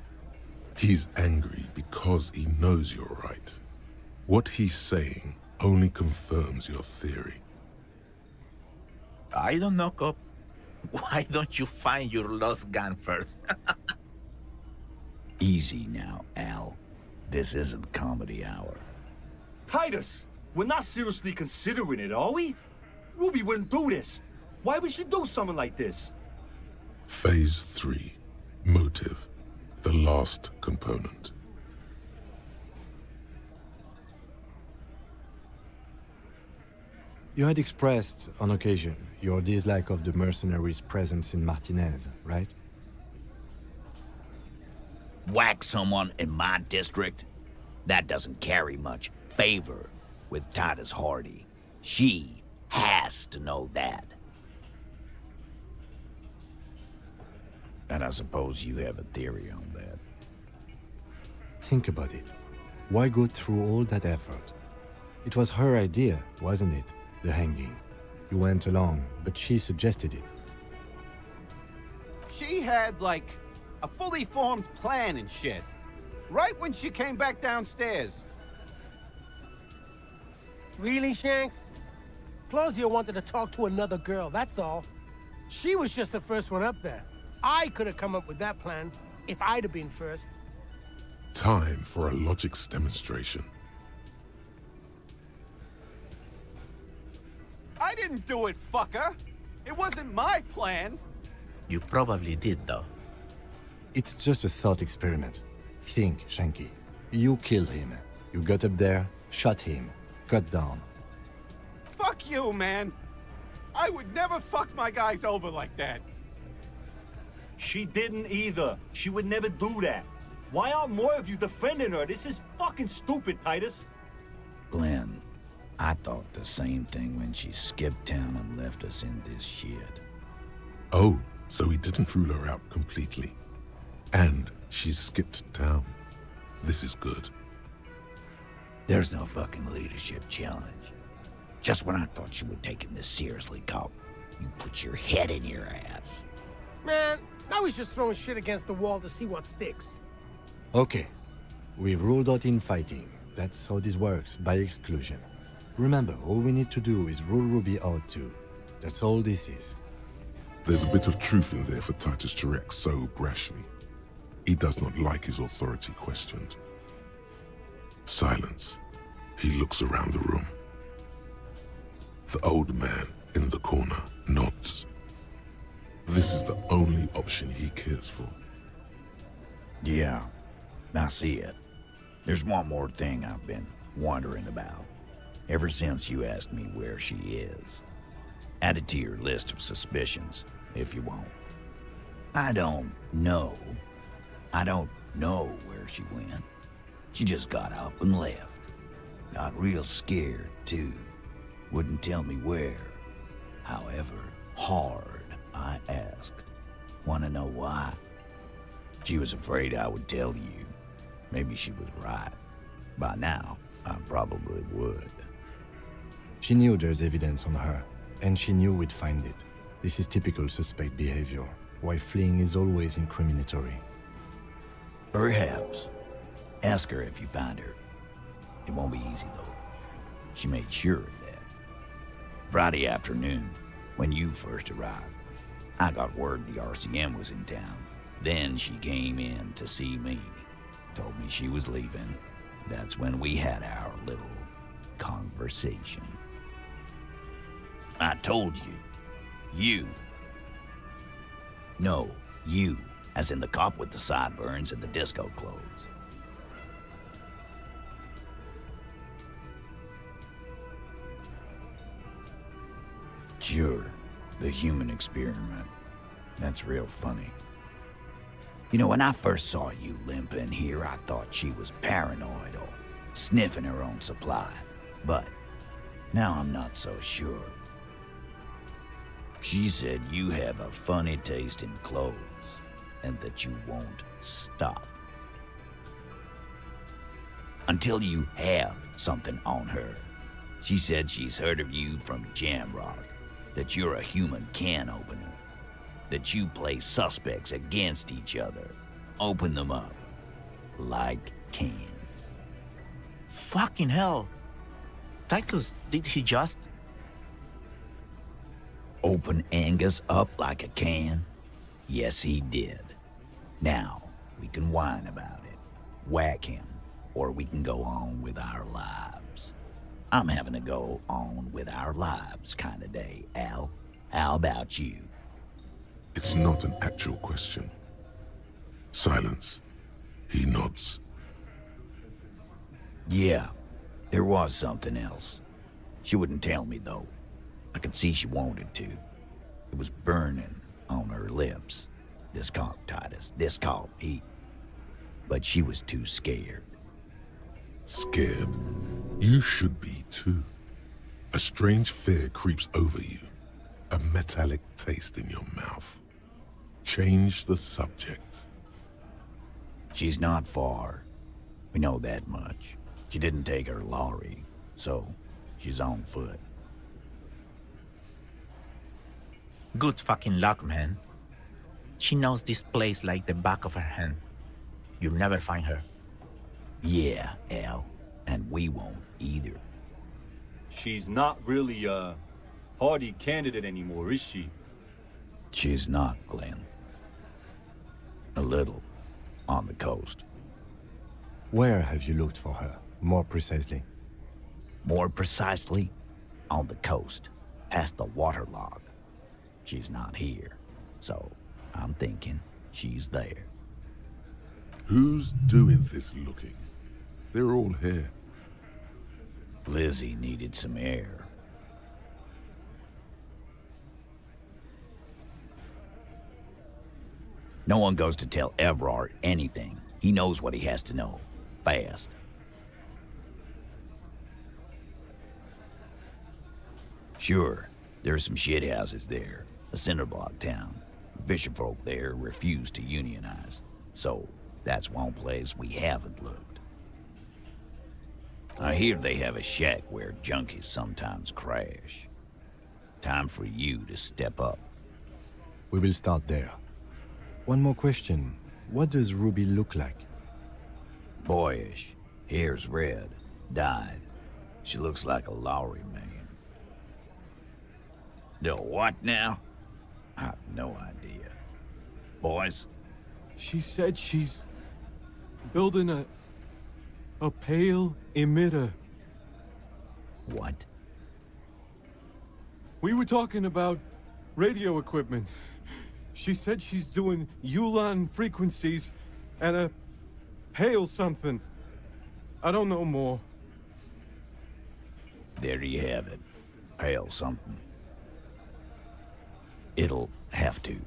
He's angry because he knows you're right. What he's saying only confirms your theory. I don't know, cop. Why don't you find your lost gun first? Easy now, Al. This isn't comedy hour. Titus, we're not seriously considering it, are we? Ruby wouldn't do this. Why would she do something like this? Phase 3. Motive. The last component. You had expressed, on occasion, your dislike of the mercenaries' presence in Martinez, right? Whack someone in my district? That doesn't carry much favor with Titus Hardy. She has to know that. And I suppose you have a theory on that. Think about it. Why go through all that effort? It was her idea, wasn't it? The hanging. You went along, but she suggested it. She had, like, a fully formed plan and shit. Right when she came back downstairs. Really, Shanks? Claudia wanted to talk to another girl, that's all. She was just the first one up there. I could have come up with that plan if I'd have been first. Time for a logics demonstration. I didn't do it, fucker! It wasn't my plan! You probably did, though. It's just a thought experiment. Think, Shanky. You killed him. You got up there, shot him, cut down. Fuck you, man! I would never fuck my guys over like that. She didn't either. She would never do that. Why aren't more of you defending her? This is fucking stupid, Titus. Glenn, I thought the same thing when she skipped town and left us in this shit. Oh, so he didn't rule her out completely. And she's skipped town. This is good. There's no fucking leadership challenge. Just when I thought you were taking this seriously, cop, you put your head in your ass. Man, now he's just throwing shit against the wall to see what sticks. Okay. We ruled out infighting. That's how this works, by exclusion. Remember, all we need to do is rule Ruby out too. That's all this is. There's a bit of truth in there for Titus to react so brashly. He does not like his authority questioned. Silence. He looks around the room. The old man in the corner nods. This is the only option he cares for. Yeah, I see it. There's one more thing I've been wondering about. Ever since you asked me where she is. Add it to your list of suspicions, if you won't. I don't know where she went. She just got up and left. Got real scared, too. Wouldn't tell me where. However hard I asked. Wanna know why? She was afraid I would tell you. Maybe she was right. By now, I probably would. She knew there's evidence on her, and she knew we'd find it. This is typical suspect behavior, why fleeing is always incriminatory. Perhaps. Ask her if you find her. It won't be easy, though. She made sure of that. Friday afternoon, when you first arrived. I got word the RCM was in town. Then she came in to see me. Told me she was leaving. That's when we had our little conversation. I told you. You. No, you. As in the cop with the sideburns and the disco clothes. Sure, the human experiment. That's real funny. You know, when I first saw you limping here, I thought she was paranoid or sniffing her own supply. But now I'm not so sure. She said you have a funny taste in clothes and that you won't stop. Until you have something on her. She said she's heard of you from Jamrock, that you're a human can opener. That you play suspects against each other. Open them up. Like cans. Fucking hell. Titus, did he just... Open Angus up like a can? Yes, he did. Now, we can whine about it. Whack him. Or we can go on with our lives. I'm having a go on with our lives kind of day, Al. How about you? It's not an actual question. Silence. He nods. Yeah, there was something else. She wouldn't tell me, though. I could see she wanted to. It was burning on her lips. This cop, Titus. This cop, he... But she was too scared. Scared? You should be, too. A strange fear creeps over you. A metallic taste in your mouth. Change the subject. She's not far. We know that much. She didn't take her lorry, so she's on foot. Good fucking luck, man. She knows this place like the back of her hand. You'll never find her. Yeah, Al. And we won't either. She's not really a hardy candidate anymore, is she? She's not, Glenn. A little. On the coast. Where have you looked for her, more precisely? More precisely? On the coast. Past the waterlog. She's not here. So, I'm thinking she's there. Who's doing this looking? They're all here. Lizzie needed some air. No one goes to tell Evrard anything. He knows what he has to know. Fast. Sure, there are some shithouses there. A cinderblock town. Fisherfolk there refuse to unionize. So, that's one place we haven't looked. I hear they have a shack where junkies sometimes crash. Time for you to step up. We will start there. One more question. What does Ruby look like? Boyish. Hair's red. Dyed. She looks like a Lowry man. The what now? I have no idea. Boys? She said she's building a pale emitter. What? We were talking about radio equipment. She said she's doing Ulan frequencies and a pale something. I don't know more. There you have it. Pale something. It'll have to.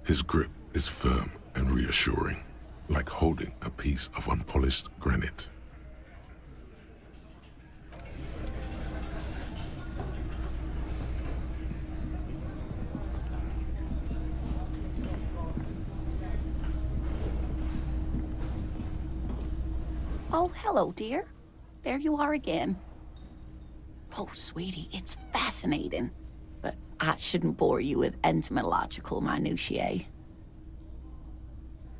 His grip is firm and reassuring, like holding a piece of unpolished granite. Oh, hello, dear. There you are again. Oh, sweetie, it's fascinating. But I shouldn't bore you with entomological minutiae.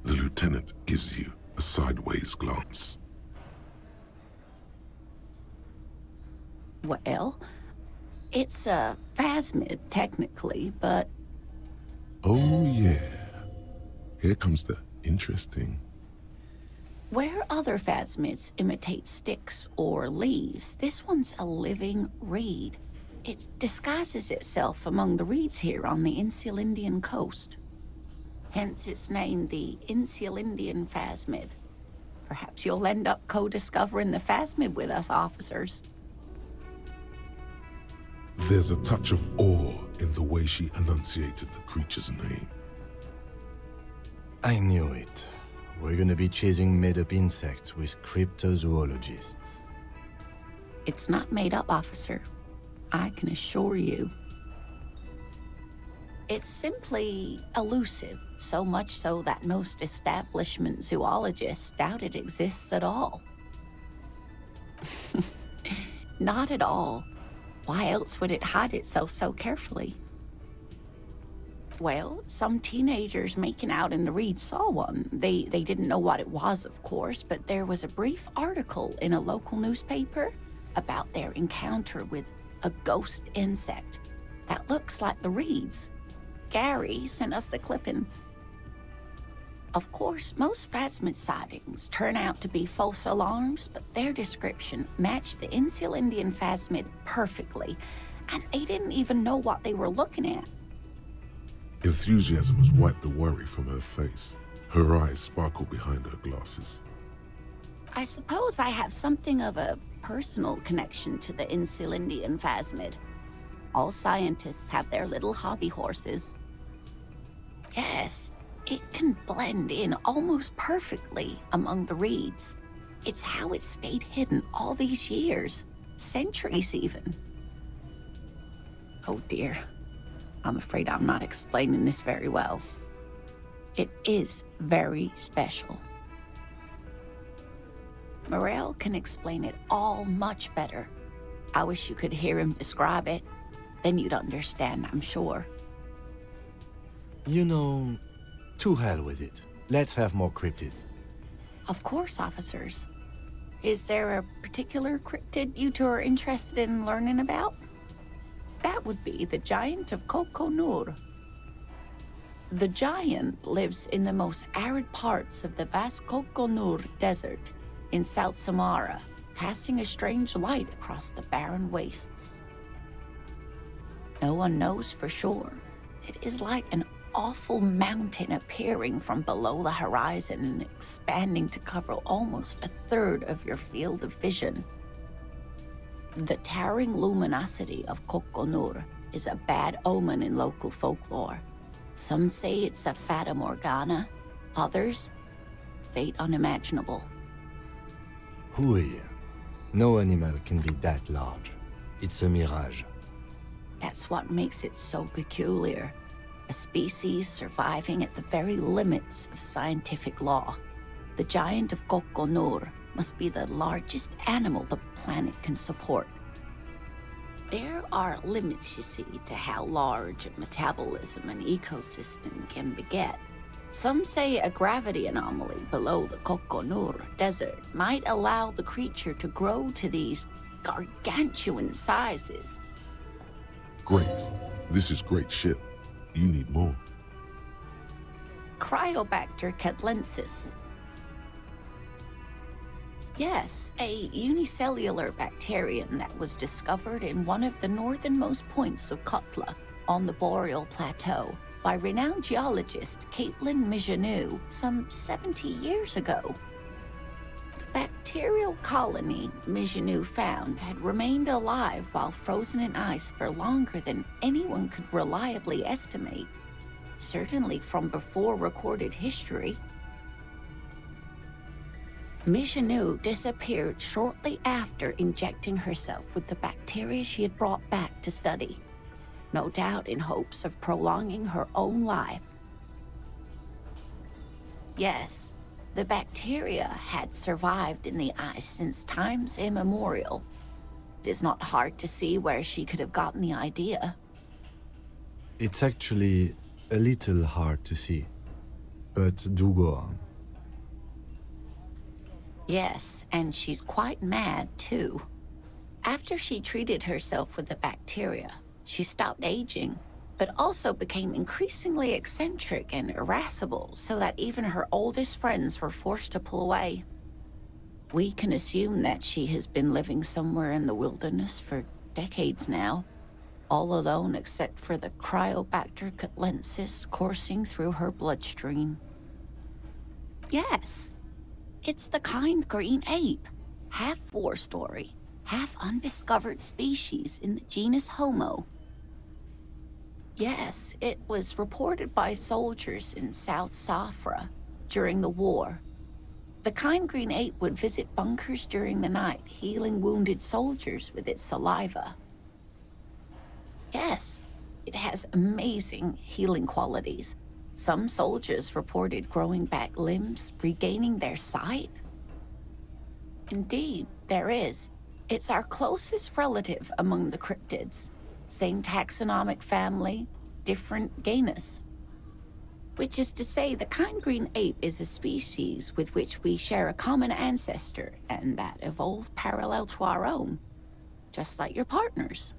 The lieutenant gives you a sideways glance. Well, It's a phasmid, technically, but Oh, yeah. Here comes the interesting. where other phasmids imitate sticks or leaves, this one's a living reed. It disguises itself among the reeds here on the Insulindian coast. Hence its name, the Insulindian phasmid. Perhaps you'll end up co-discovering the phasmid with us, officers. There's a touch of awe in the way she enunciated the creature's name. I knew it. We're gonna be chasing made-up insects with cryptozoologists. It's not made up, officer. I can assure you. It's simply elusive, so much so that most establishment zoologists doubt it exists at all. Not at all. Why else would it hide itself so carefully? Well, some teenagers making out in the reeds saw one. They didn't know what it was, of course, but there was a brief article in a local newspaper about their encounter with a ghost insect that looks like the reeds. Gary sent us the clipping. Of course, most phasmid sightings turn out to be false alarms, but their description matched the Insulindian phasmid perfectly, and they didn't even know what they were looking at. Enthusiasm has wiped the worry from her face. Her eyes sparkle behind her glasses. I suppose I have something of a personal connection to the Insulindian phasmid. All scientists have their little hobby horses. Yes, it can blend in almost perfectly among the reeds. It's how it stayed hidden all these years, centuries even. Oh dear, I'm afraid I'm not explaining this very well. It is very special. Morel can explain it all much better. I wish you could hear him describe it. Then you'd understand, I'm sure. You know, to hell with it. Let's have more cryptids. Of course, officers. Is there a particular cryptid you two are interested in learning about? That would be the Giant of Kokonur. The giant lives in the most arid parts of the vast Kokonur Desert in South Samara, casting a strange light across the barren wastes. No one knows for sure. It is like an awful mountain appearing from below the horizon and expanding to cover almost a third of your field of vision. The towering luminosity of Kokonur is a bad omen in local folklore. Some say it's a fata morgana, others, fate unimaginable. Who are you? No animal can be that large. It's a mirage. That's what makes it so peculiar. A species surviving at the very limits of scientific law. The Giant of Kokonur must be the largest animal the planet can support. There are limits, you see, to how large a metabolism an ecosystem can beget. Some say a gravity anomaly below the Kokonur Desert might allow the creature to grow to these gargantuan sizes. Great. This is great shit. You need more. Cryobacter catlensis. Yes, a unicellular bacterium that was discovered in one of the northernmost points of Kotla on the Boreal Plateau by renowned geologist Caitlin Mijanou some 70 years ago. The bacterial colony Mijanou found had remained alive while frozen in ice for longer than anyone could reliably estimate, certainly from before recorded history. Mijanou disappeared shortly after injecting herself with the bacteria she had brought back to study, no doubt in hopes of prolonging her own life. Yes, the bacteria had survived in the ice since times immemorial. It is not hard to see where she could have gotten the idea. It's actually a little hard to see. But do go on. Yes, and she's quite mad, too. After she treated herself with the bacteria, she stopped aging, but also became increasingly eccentric and irascible, so that even her oldest friends were forced to pull away. We can assume that she has been living somewhere in the wilderness for decades now, all alone except for the Cryobacter catlensis coursing through her bloodstream. Yes, it's the kind green ape, half war story, half undiscovered species in the genus Homo. Yes, it was reported by soldiers in South Safra during the war. The kind green ape would visit bunkers during the night, healing wounded soldiers with its saliva. Yes, it has amazing healing qualities. Some soldiers reported growing back limbs, regaining their sight. Indeed, there is. It's our closest relative among the cryptids. Same taxonomic family, different genus. Which is to say, the kind green ape is a species with which we share a common ancestor, and that evolved parallel to our own, just like your partners.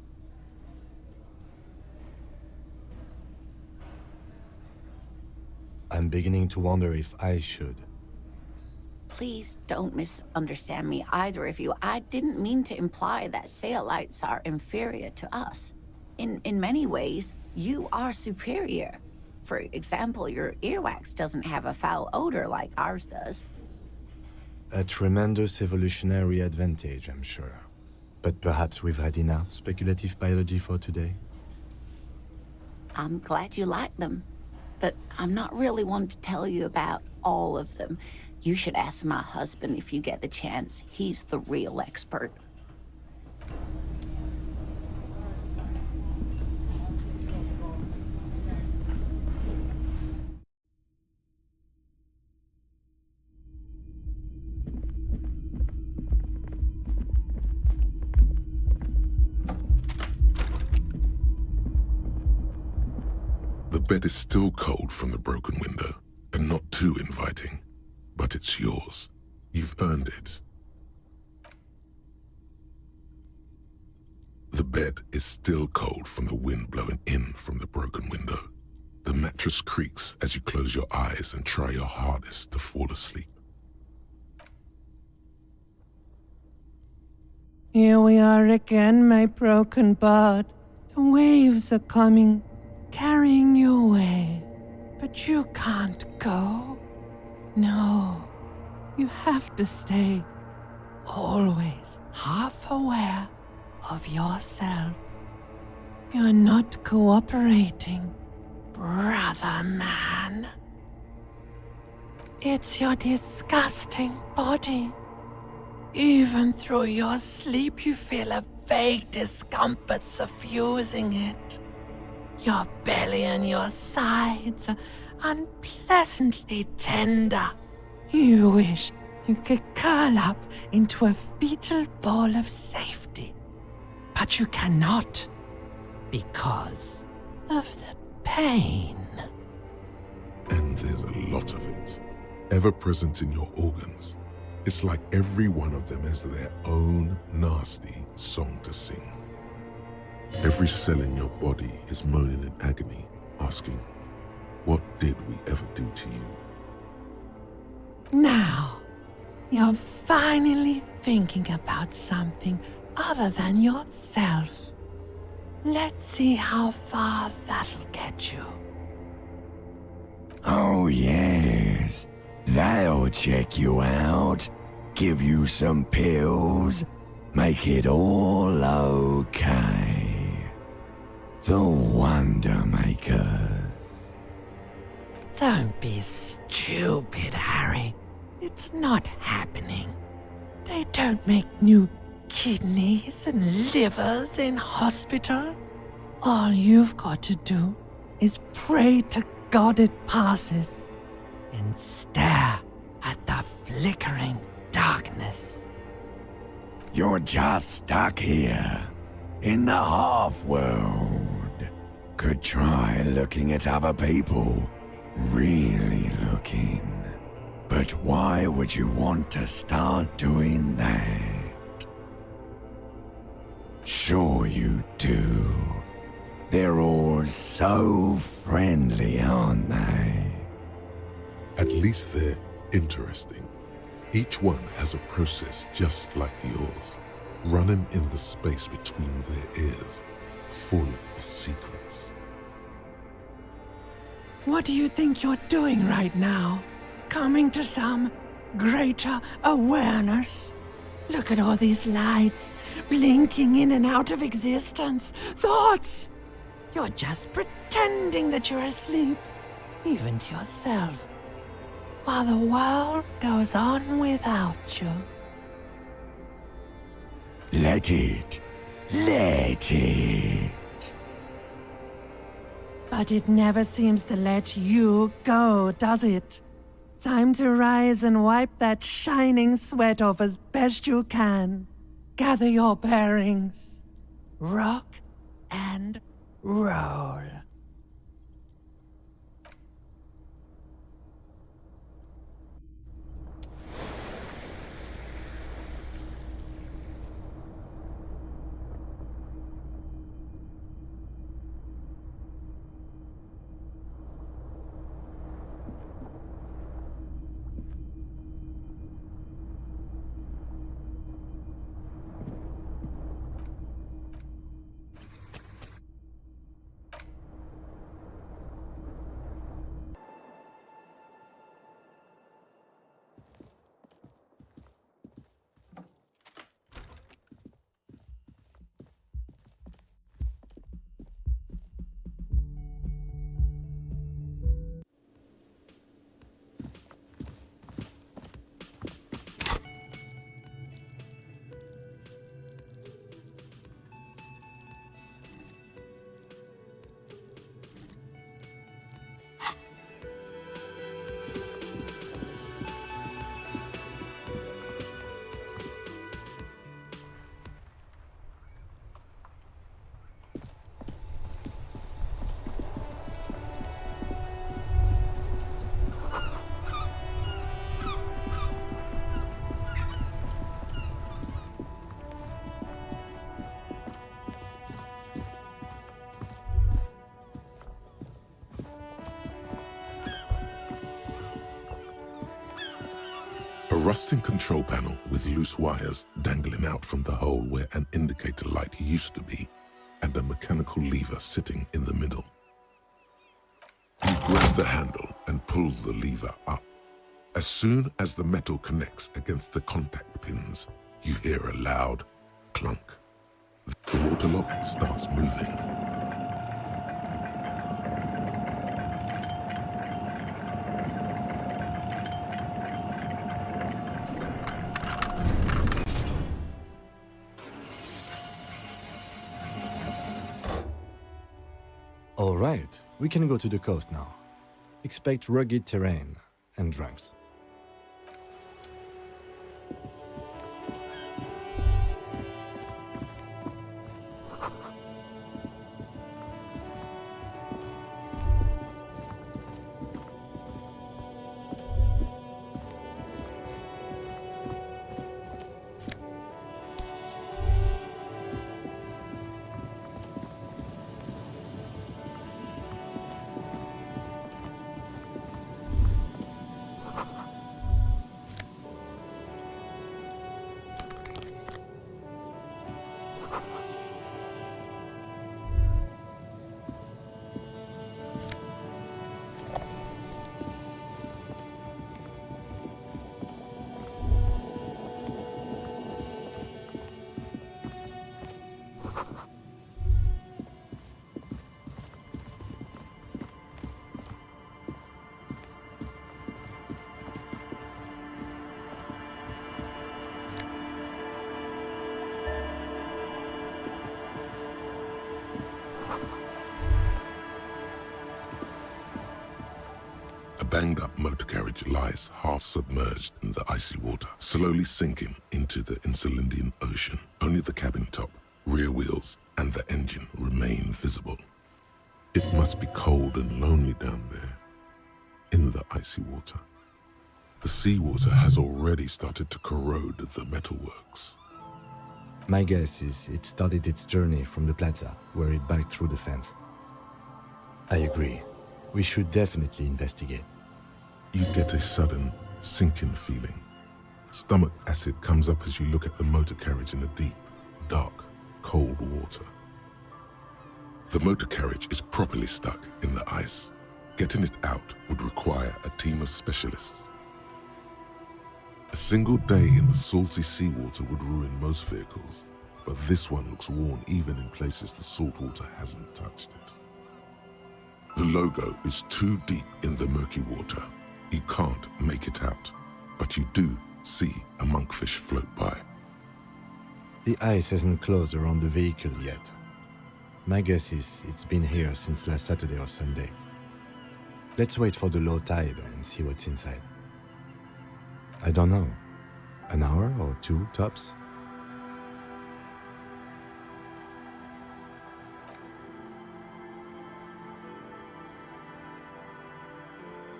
I'm beginning to wonder if I should. Please don't misunderstand me, either of you. I didn't mean to imply that Saolites are inferior to us. In many ways, you are superior. For example, your earwax doesn't have a foul odor like ours does. A tremendous evolutionary advantage, I'm sure. But perhaps we've had enough speculative biology for today? I'm glad you like them, but I'm not really one to tell you about all of them. You should ask my husband if you get the chance. He's the real expert. The bed is still cold from the broken window, and not too inviting. But it's yours. You've earned it. The bed is still cold from the wind blowing in from the broken window. The mattress creaks as you close your eyes and try your hardest to fall asleep. Here we are again, my broken bud. The waves are coming, carrying you away. But you can't go. No, you have to stay. Always half aware of yourself. You're not cooperating, brother man. It's your disgusting body. Even through your sleep, you feel a vague discomfort suffusing it. Your belly and your sides are unpleasantly tender. You wish you could curl up into a fetal ball of safety. But you cannot, because of the pain. And there's a lot of it, ever present in your organs. It's like every one of them has their own nasty song to sing. Every cell in your body is moaning in agony, asking, what did we ever do to you? Now, you're finally thinking about something other than yourself. Let's see how far that'll get you. Oh, yes. They'll check you out, give you some pills, make it all okay. The Wonder Makers. Don't be stupid, Harry. It's not happening. They don't make new kidneys and livers in hospital. All you've got to do is pray to God it passes and stare at the flickering darkness. You're just stuck here, in the half-world. Could try looking at other people, really looking. But why would you want to start doing that? Sure you do. They're all so friendly, aren't they? At least they're interesting. Each one has a process just like yours, running in the space between their ears, full of secrets. What do you think you're doing right now? Coming to some greater awareness? Look at all these lights, blinking in and out of existence. Thoughts! You're just pretending that you're asleep, even to yourself, while the world goes on without you. Let it. Let it. But it never seems to let you go, does it? Time to rise and wipe that shining sweat off as best you can. Gather your bearings. Rock and roll. A rusting control panel with loose wires dangling out from the hole where an indicator light used to be, and a mechanical lever sitting in the middle. You grab the handle and pull the lever up. As soon as the metal connects against the contact pins, you hear a loud clunk. The water lock starts moving. All right, we can go to the coast now. Expect rugged terrain and drunks. A banged-up motor carriage lies half-submerged in the icy water, slowly sinking into the Insulindian Ocean. Only the cabin top, rear wheels, and the engine remain visible. It must be cold and lonely down there, in the icy water. The seawater has already started to corrode the metalworks. My guess is it started its journey from the plaza, where it backed through the fence. I agree. We should definitely investigate. You get a sudden, sinking feeling. Stomach acid comes up as you look at the motor carriage in the deep, dark, cold water. The motor carriage is properly stuck in the ice. Getting it out would require a team of specialists. A single day in the salty seawater would ruin most vehicles, but this one looks worn even in places the salt water hasn't touched it. The logo is too deep in the murky water. You can't make it out, but you do see a monkfish float by. The ice hasn't closed around the vehicle yet. My guess is it's been here since last Saturday or Sunday. Let's wait for the low tide and see what's inside. I don't know. An hour or two, tops?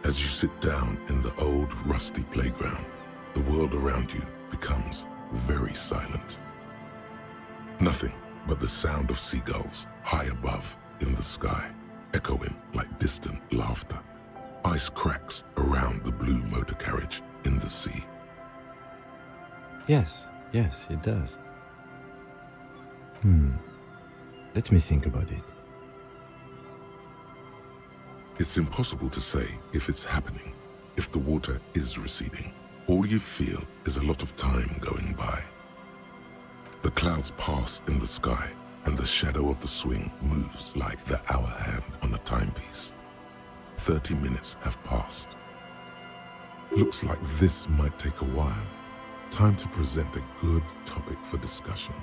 As you sit down in the old, rusty playground, the world around you becomes very silent. Nothing but the sound of seagulls high above in the sky, echoing like distant laughter. Ice cracks around the blue motor carriage in the sea. Yes, it does. Let me think about it. It's impossible to say if it's happening, if the water is receding. All you feel is a lot of time going by. The clouds pass in the sky, and the shadow of the swing moves like the hour hand on a timepiece. 30 minutes have passed. Looks like this might take a while. Time to present a good topic for discussion.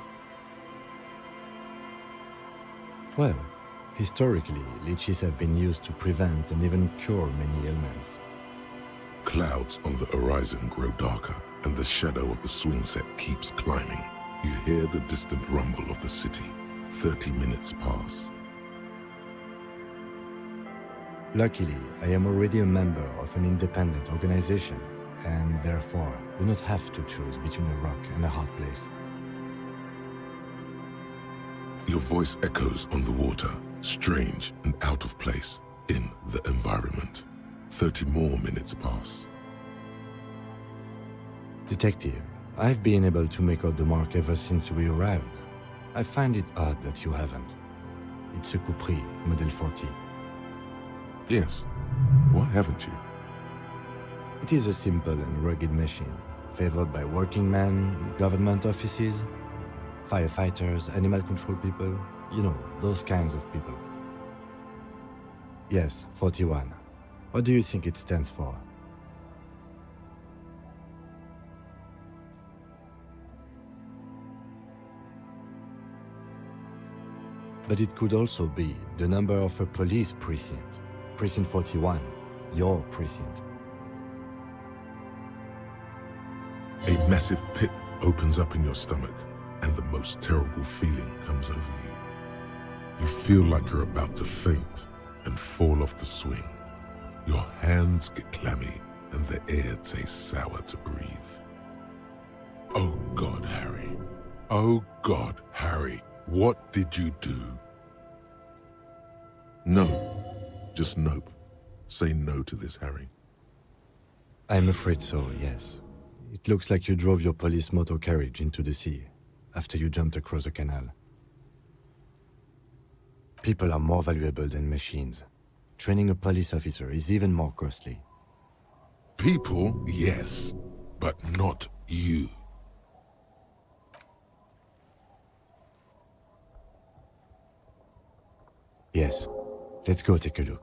Well, historically, leeches have been used to prevent and even cure many ailments. Clouds on the horizon grow darker, and the shadow of the swing set keeps climbing. You hear the distant rumble of the city. 30 minutes pass. Luckily, I am already a member of an independent organization, and therefore do not have to choose between a rock and a hard place. Your voice echoes on the water, strange and out of place in the environment. 30 more minutes pass. Detective, I've been able to make out the mark ever since we arrived. I find it odd that you haven't. It's a Coupri, Model 40. Yes. Why haven't you? It is a simple and rugged machine, favored by working men, government offices, firefighters, animal control people, you know, those kinds of people. Yes, 41. What do you think it stands for? But it could also be the number of a police precinct. Precinct 41, your precinct. A massive pit opens up in your stomach, and the most terrible feeling comes over you. You feel like you're about to faint and fall off the swing. Your hands get clammy, and the air tastes sour to breathe. Oh God, Harry. Oh God, Harry. What did you do? No. Just nope. Say no to this, Harry. I'm afraid so, yes. It looks like you drove your police motor carriage into the sea after you jumped across the canal. People are more valuable than machines. Training a police officer is even more costly. People, yes, but not you. Yes, let's go take a look.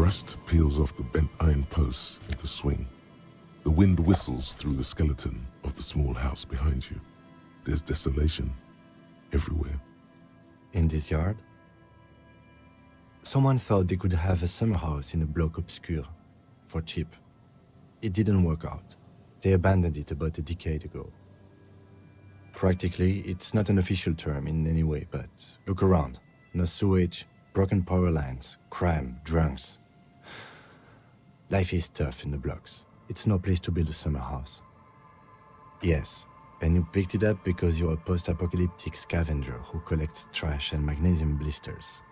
Rust peels off the bent iron posts into swing. The wind whistles through the skeleton of the small house behind you. There's desolation everywhere. In this yard? Someone thought they could have a summer house in a bloc obscur, for cheap. It didn't work out. They abandoned it about a decade ago. Practically, it's not an official term in any way, but look around. No sewage, broken power lines, crime, drunks. Life is tough in the blocks. It's no place to build a summer house. Yes, and you picked it up because you're a post-apocalyptic scavenger who collects trash and magnesium blisters.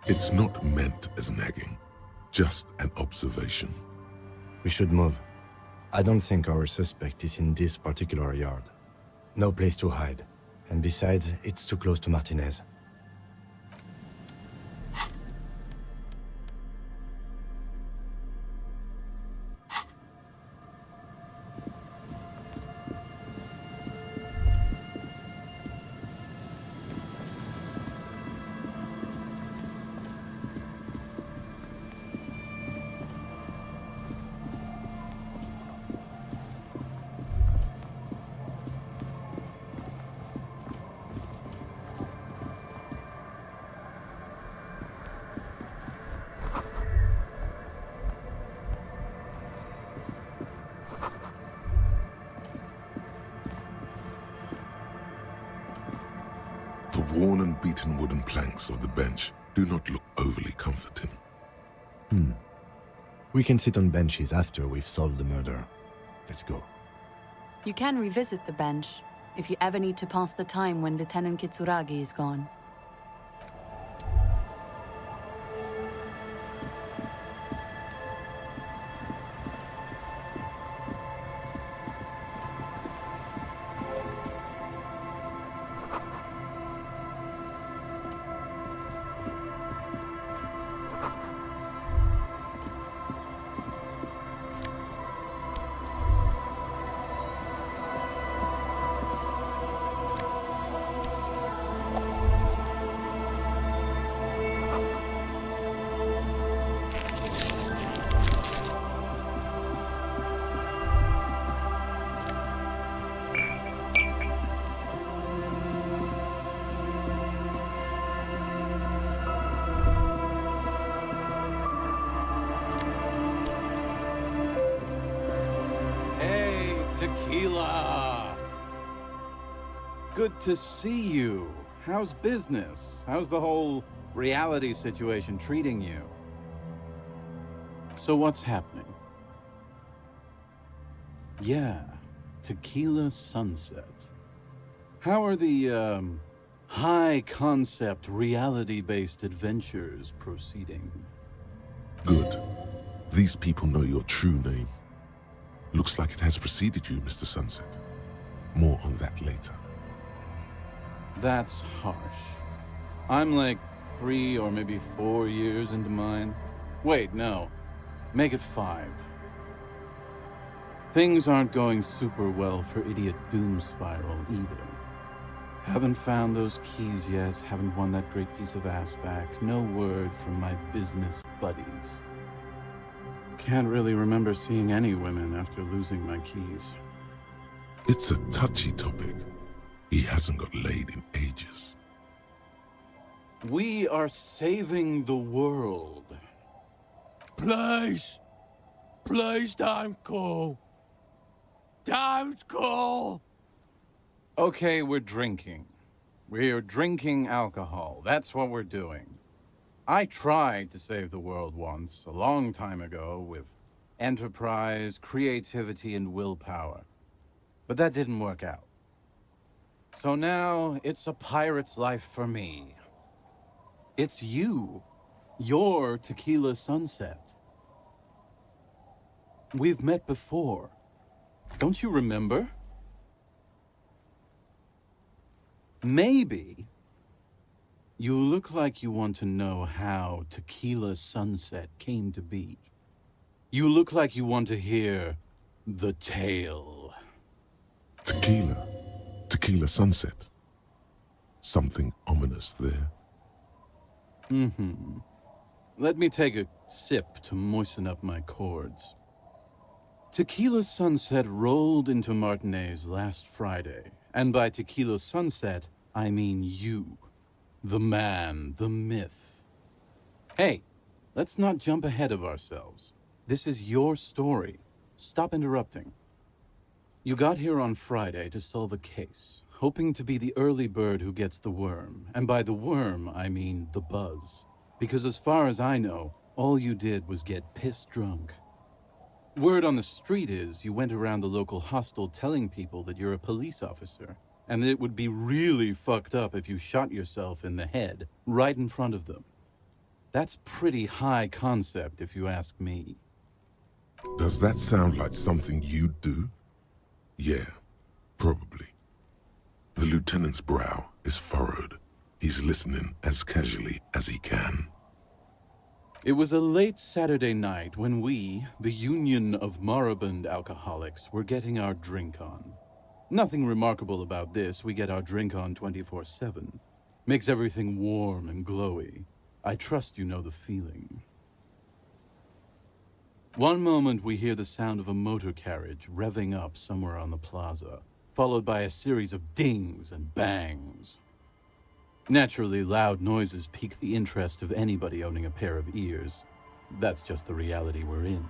It's not meant as nagging, just an observation. We should move. I don't think our suspect is in this particular yard. No place to hide. And besides, it's too close to Martinez. The worn and beaten wooden planks of the bench do not look overly comforting. We can sit on benches after we've solved the murder. Let's go. You can revisit the bench if you ever need to pass the time when Lieutenant Kitsuragi is gone. Tequila! Good to see you. How's business? How's the whole reality situation treating you? So what's happening? Yeah, Tequila Sunset. How are the, high-concept, reality-based adventures proceeding? Good. These people know your true name. Looks like it has preceded you, Mr. Sunset. More on that later. That's harsh. I'm like 3 or maybe 4 years into mine. Wait, no. Make it 5. Things aren't going super well for Idiot Doom Spiral either. Haven't found those keys yet, haven't won that great piece of ass back. No word from my business buddies. Can't really remember seeing any women after losing my keys. It's a touchy topic. He hasn't got laid in ages. We are saving the world. Please! Please don't go! Don't go! Okay, we're drinking. We're drinking alcohol. That's what we're doing. I tried to save the world once, a long time ago, with enterprise, creativity, and willpower. But that didn't work out. So now, it's a pirate's life for me. It's you. You're Tequila Sunset. We've met before. Don't you remember? Maybe. You look like you want to know how Tequila Sunset came to be. You look like you want to hear the tale. Tequila. Tequila Sunset. Something ominous there. Let me take a sip to moisten up my chords. Tequila Sunset rolled into Martinez last Friday, and by Tequila Sunset, I mean you. The man, the myth. Hey, let's not jump ahead of ourselves. This is your story. Stop interrupting. You got here on Friday to solve a case, hoping to be the early bird who gets the worm. And by the worm, I mean the buzz. Because as far as I know, all you did was get pissed drunk. Word on the street is you went around the local hostel telling people that you're a police officer, and that it would be really fucked up if you shot yourself in the head right in front of them. That's pretty high concept, if you ask me. Does that sound like something you'd do? Yeah, probably. The lieutenant's brow is furrowed. He's listening as casually as he can. It was a late Saturday night when we, the Union of Moribund Alcoholics, were getting our drink on. Nothing remarkable about this. We get our drink on 24/7. Makes everything warm and glowy. I trust you know the feeling. One moment we hear the sound of a motor carriage revving up somewhere on the plaza, followed by a series of dings and bangs. Naturally, loud noises pique the interest of anybody owning a pair of ears. That's just the reality we're in.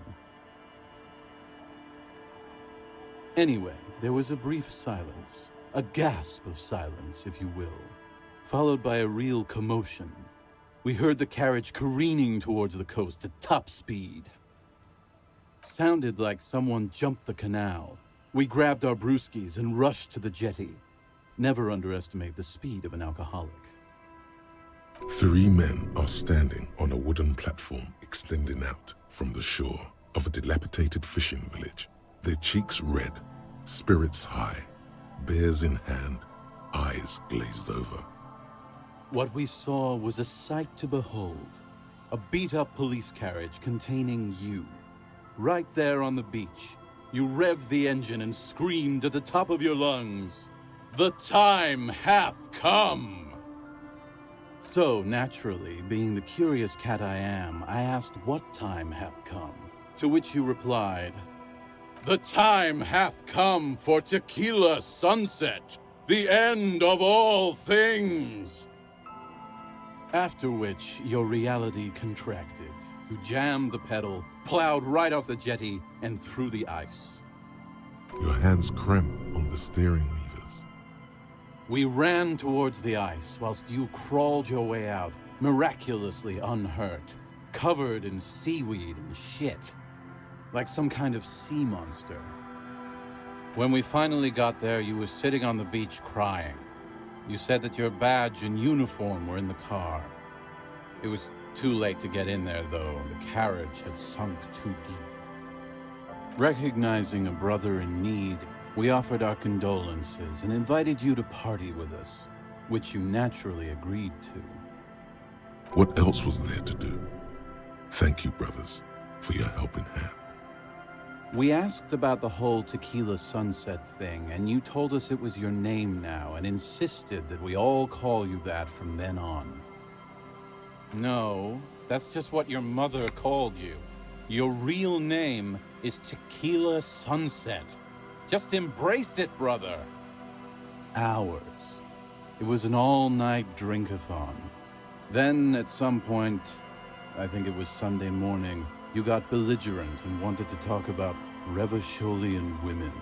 Anyway, there was a brief silence, a gasp of silence, if you will, followed by a real commotion. We heard the carriage careening towards the coast at top speed. Sounded like someone jumped the canal. We grabbed our brewskis and rushed to the jetty. Never underestimate the speed of an alcoholic. 3 men are standing on a wooden platform extending out from the shore of a dilapidated fishing village, their cheeks red, spirits high, beers in hand, eyes glazed over. What we saw was a sight to behold. A beat-up police carriage containing you. Right there on the beach, you revved the engine and screamed at the top of your lungs, "The time hath come!" So, naturally, being the curious cat I am, I asked what time hath come, to which you replied, "The time hath come for Tequila Sunset, the end of all things!" After which, your reality contracted. You jammed the pedal, plowed right off the jetty, and through the ice. Your hands cramp on the steering levers. We ran towards the ice whilst you crawled your way out, miraculously unhurt, covered in seaweed and shit, like some kind of sea monster. When we finally got there, you were sitting on the beach crying. You said that your badge and uniform were in the car. It was too late to get in there, though. The carriage had sunk too deep. Recognizing a brother in need, we offered our condolences and invited you to party with us, which you naturally agreed to. What else was there to do? Thank you, brothers, for your helping hand. We asked about the whole Tequila Sunset thing, and you told us it was your name now and insisted that we all call you that from then on. No, that's just what your mother called you. Your real name is Tequila Sunset. Just embrace it, brother. Ours. It was an all-night drink-a-thon. Then, at some point, I think it was Sunday morning, you got belligerent and wanted to talk about Revacholian women.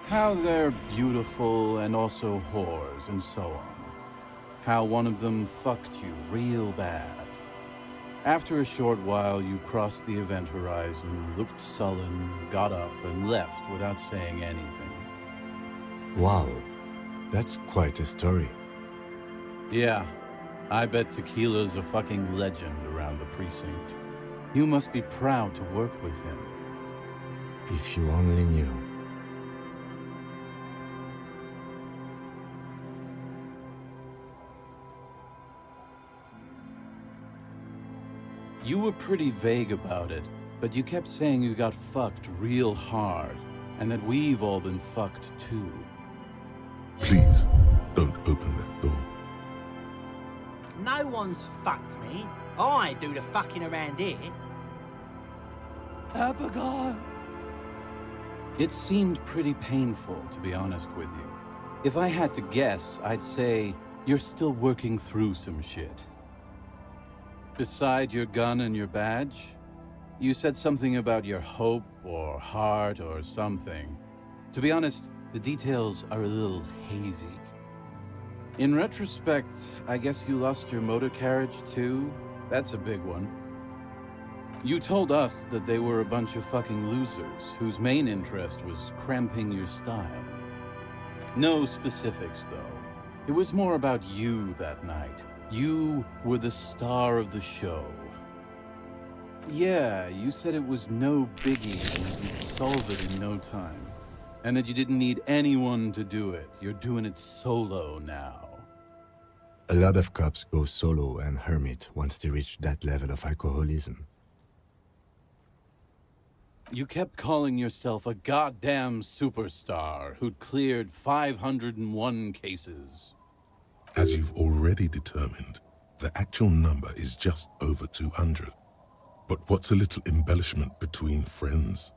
How they're beautiful and also whores and so on. How one of them fucked you real bad. After a short while, you crossed the event horizon, looked sullen, got up, and left without saying anything. Wow, that's quite a story. Yeah, I bet Tequila's a fucking legend around the precinct. You must be proud to work with him. If you only knew. You were pretty vague about it, but you kept saying you got fucked real hard, and that we've all been fucked too. Please, don't open that door. No one's fucked me. I do the fucking around here. Abigail! It seemed pretty painful, to be honest with you. If I had to guess, I'd say you're still working through some shit. Beside your gun and your badge, you said something about your hope or heart or something. To be honest, the details are a little hazy. In retrospect, I guess you lost your motor carriage too? That's a big one. You told us that they were a bunch of fucking losers whose main interest was cramping your style. No specifics, though. It was more about you that night. You were the star of the show. Yeah, you said it was no biggie and you'd solve it in no time. And that you didn't need anyone to do it. You're doing it solo now. A lot of cops go solo and hermit once they reach that level of alcoholism. You kept calling yourself a goddamn superstar who'd cleared 501 cases. As you've already determined, the actual number is just over 200. But what's a little embellishment between friends?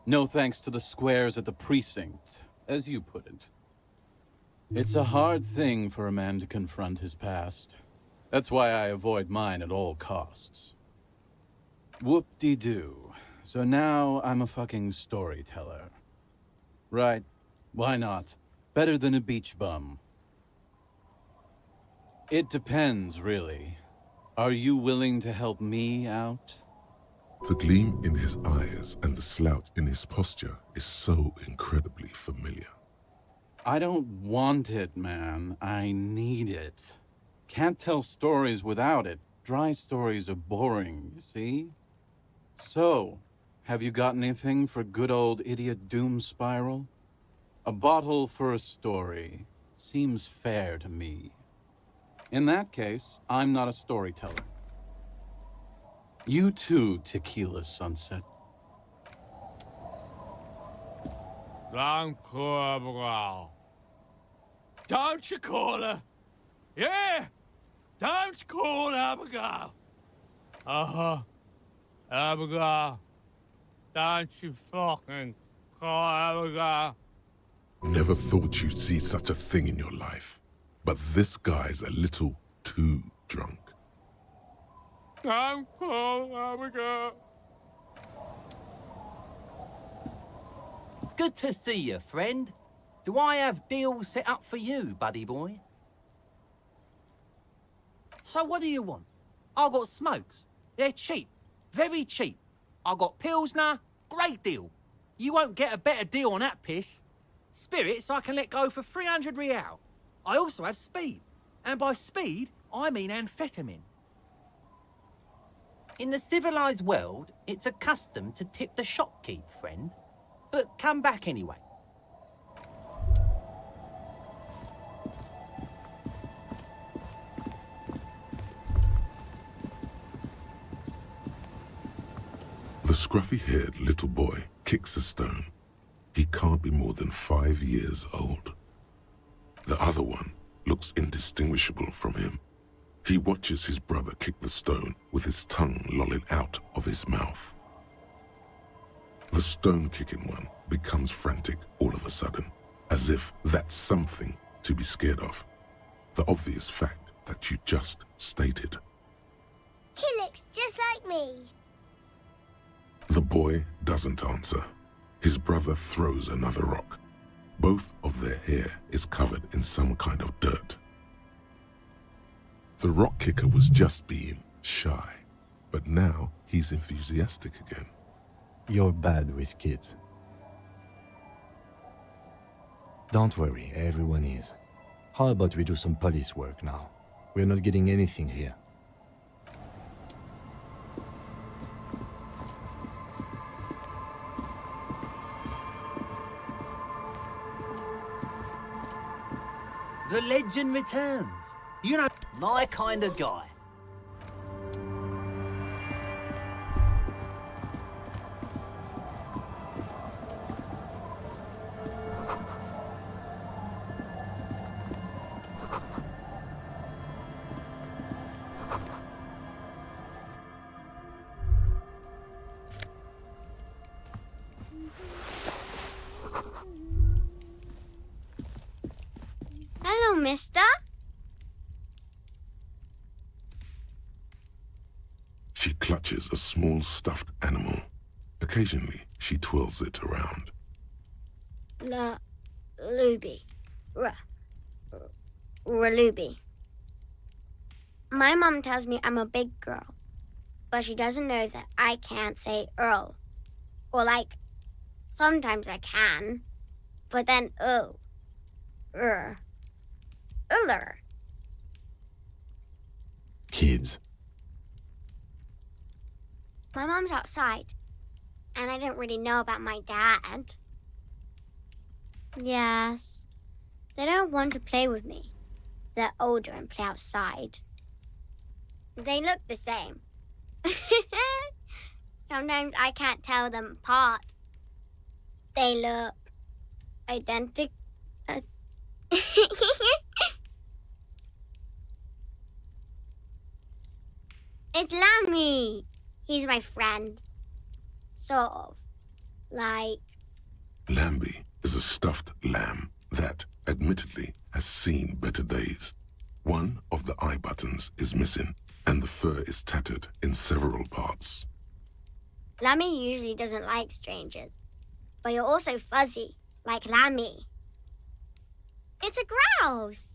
No thanks to the squares at the precinct, as you put it. It's a hard thing for a man to confront his past. That's why I avoid mine at all costs. Whoop-de-doo. So now I'm a fucking storyteller. Right, why not? Better than a beach bum. It depends, really. Are you willing to help me out? The gleam in his eyes and the slouch in his posture is so incredibly familiar. I don't want it, man. I need it. Can't tell stories without it. Dry stories are boring, you see? So, have you got anything for good old idiot Doom Spiral? A bottle for a story. Seems fair to me. In that case, I'm not a storyteller. You too, Tequila Sunset. Don't you call her? Yeah! Don't call Abigail! Uh-huh. Abigail. Don't you fucking call Abigail. Never thought you'd see such a thing in your life. But this guy's a little too drunk. Don't call Abigail. Good to see you, friend. Do I have deals set up for you, buddy boy? So what do you want? I got smokes. They're cheap. Very cheap. I got Pilsner. Great deal. You won't get a better deal on that piss. Spirits I can let go for 300 real. I also have speed. And by speed, I mean amphetamine. In the civilized world, it's a custom to tip the shopkeep, friend. But come back anyway. The scruffy-haired little boy kicks a stone. He can't be more than 5 years old. The other one looks indistinguishable from him. He watches his brother kick the stone with his tongue lolling out of his mouth. The stone-kicking one becomes frantic all of a sudden, as if that's something to be scared of. The obvious fact that you just stated. He looks just like me. The boy doesn't answer. His brother throws another rock. Both of their hair is covered in some kind of dirt. The rock kicker was just being shy, but now he's enthusiastic again. You're bad with kids. Don't worry, everyone is. How about we do some police work now? We're not getting anything here. The legend returns. You know, my kind of guy. She clutches a small stuffed animal. Occasionally, she twirls it around. Ruby. Ruby. My mom tells me I'm a big girl, but she doesn't know that I can't say Earl. Or like, sometimes I can, but then Uller. Kids. My mom's outside, and I don't really know about my dad. Yes, they don't want to play with me. They're older and play outside. They look the same. Sometimes I can't tell them apart. They look identical. It's Lammy. He's my friend. Sort of. Like... Lambie is a stuffed lamb that, admittedly, has seen better days. One of the eye buttons is missing, and the fur is tattered in several parts. Lammy usually doesn't like strangers. But you're also fuzzy, like Lammy. It's a grouse.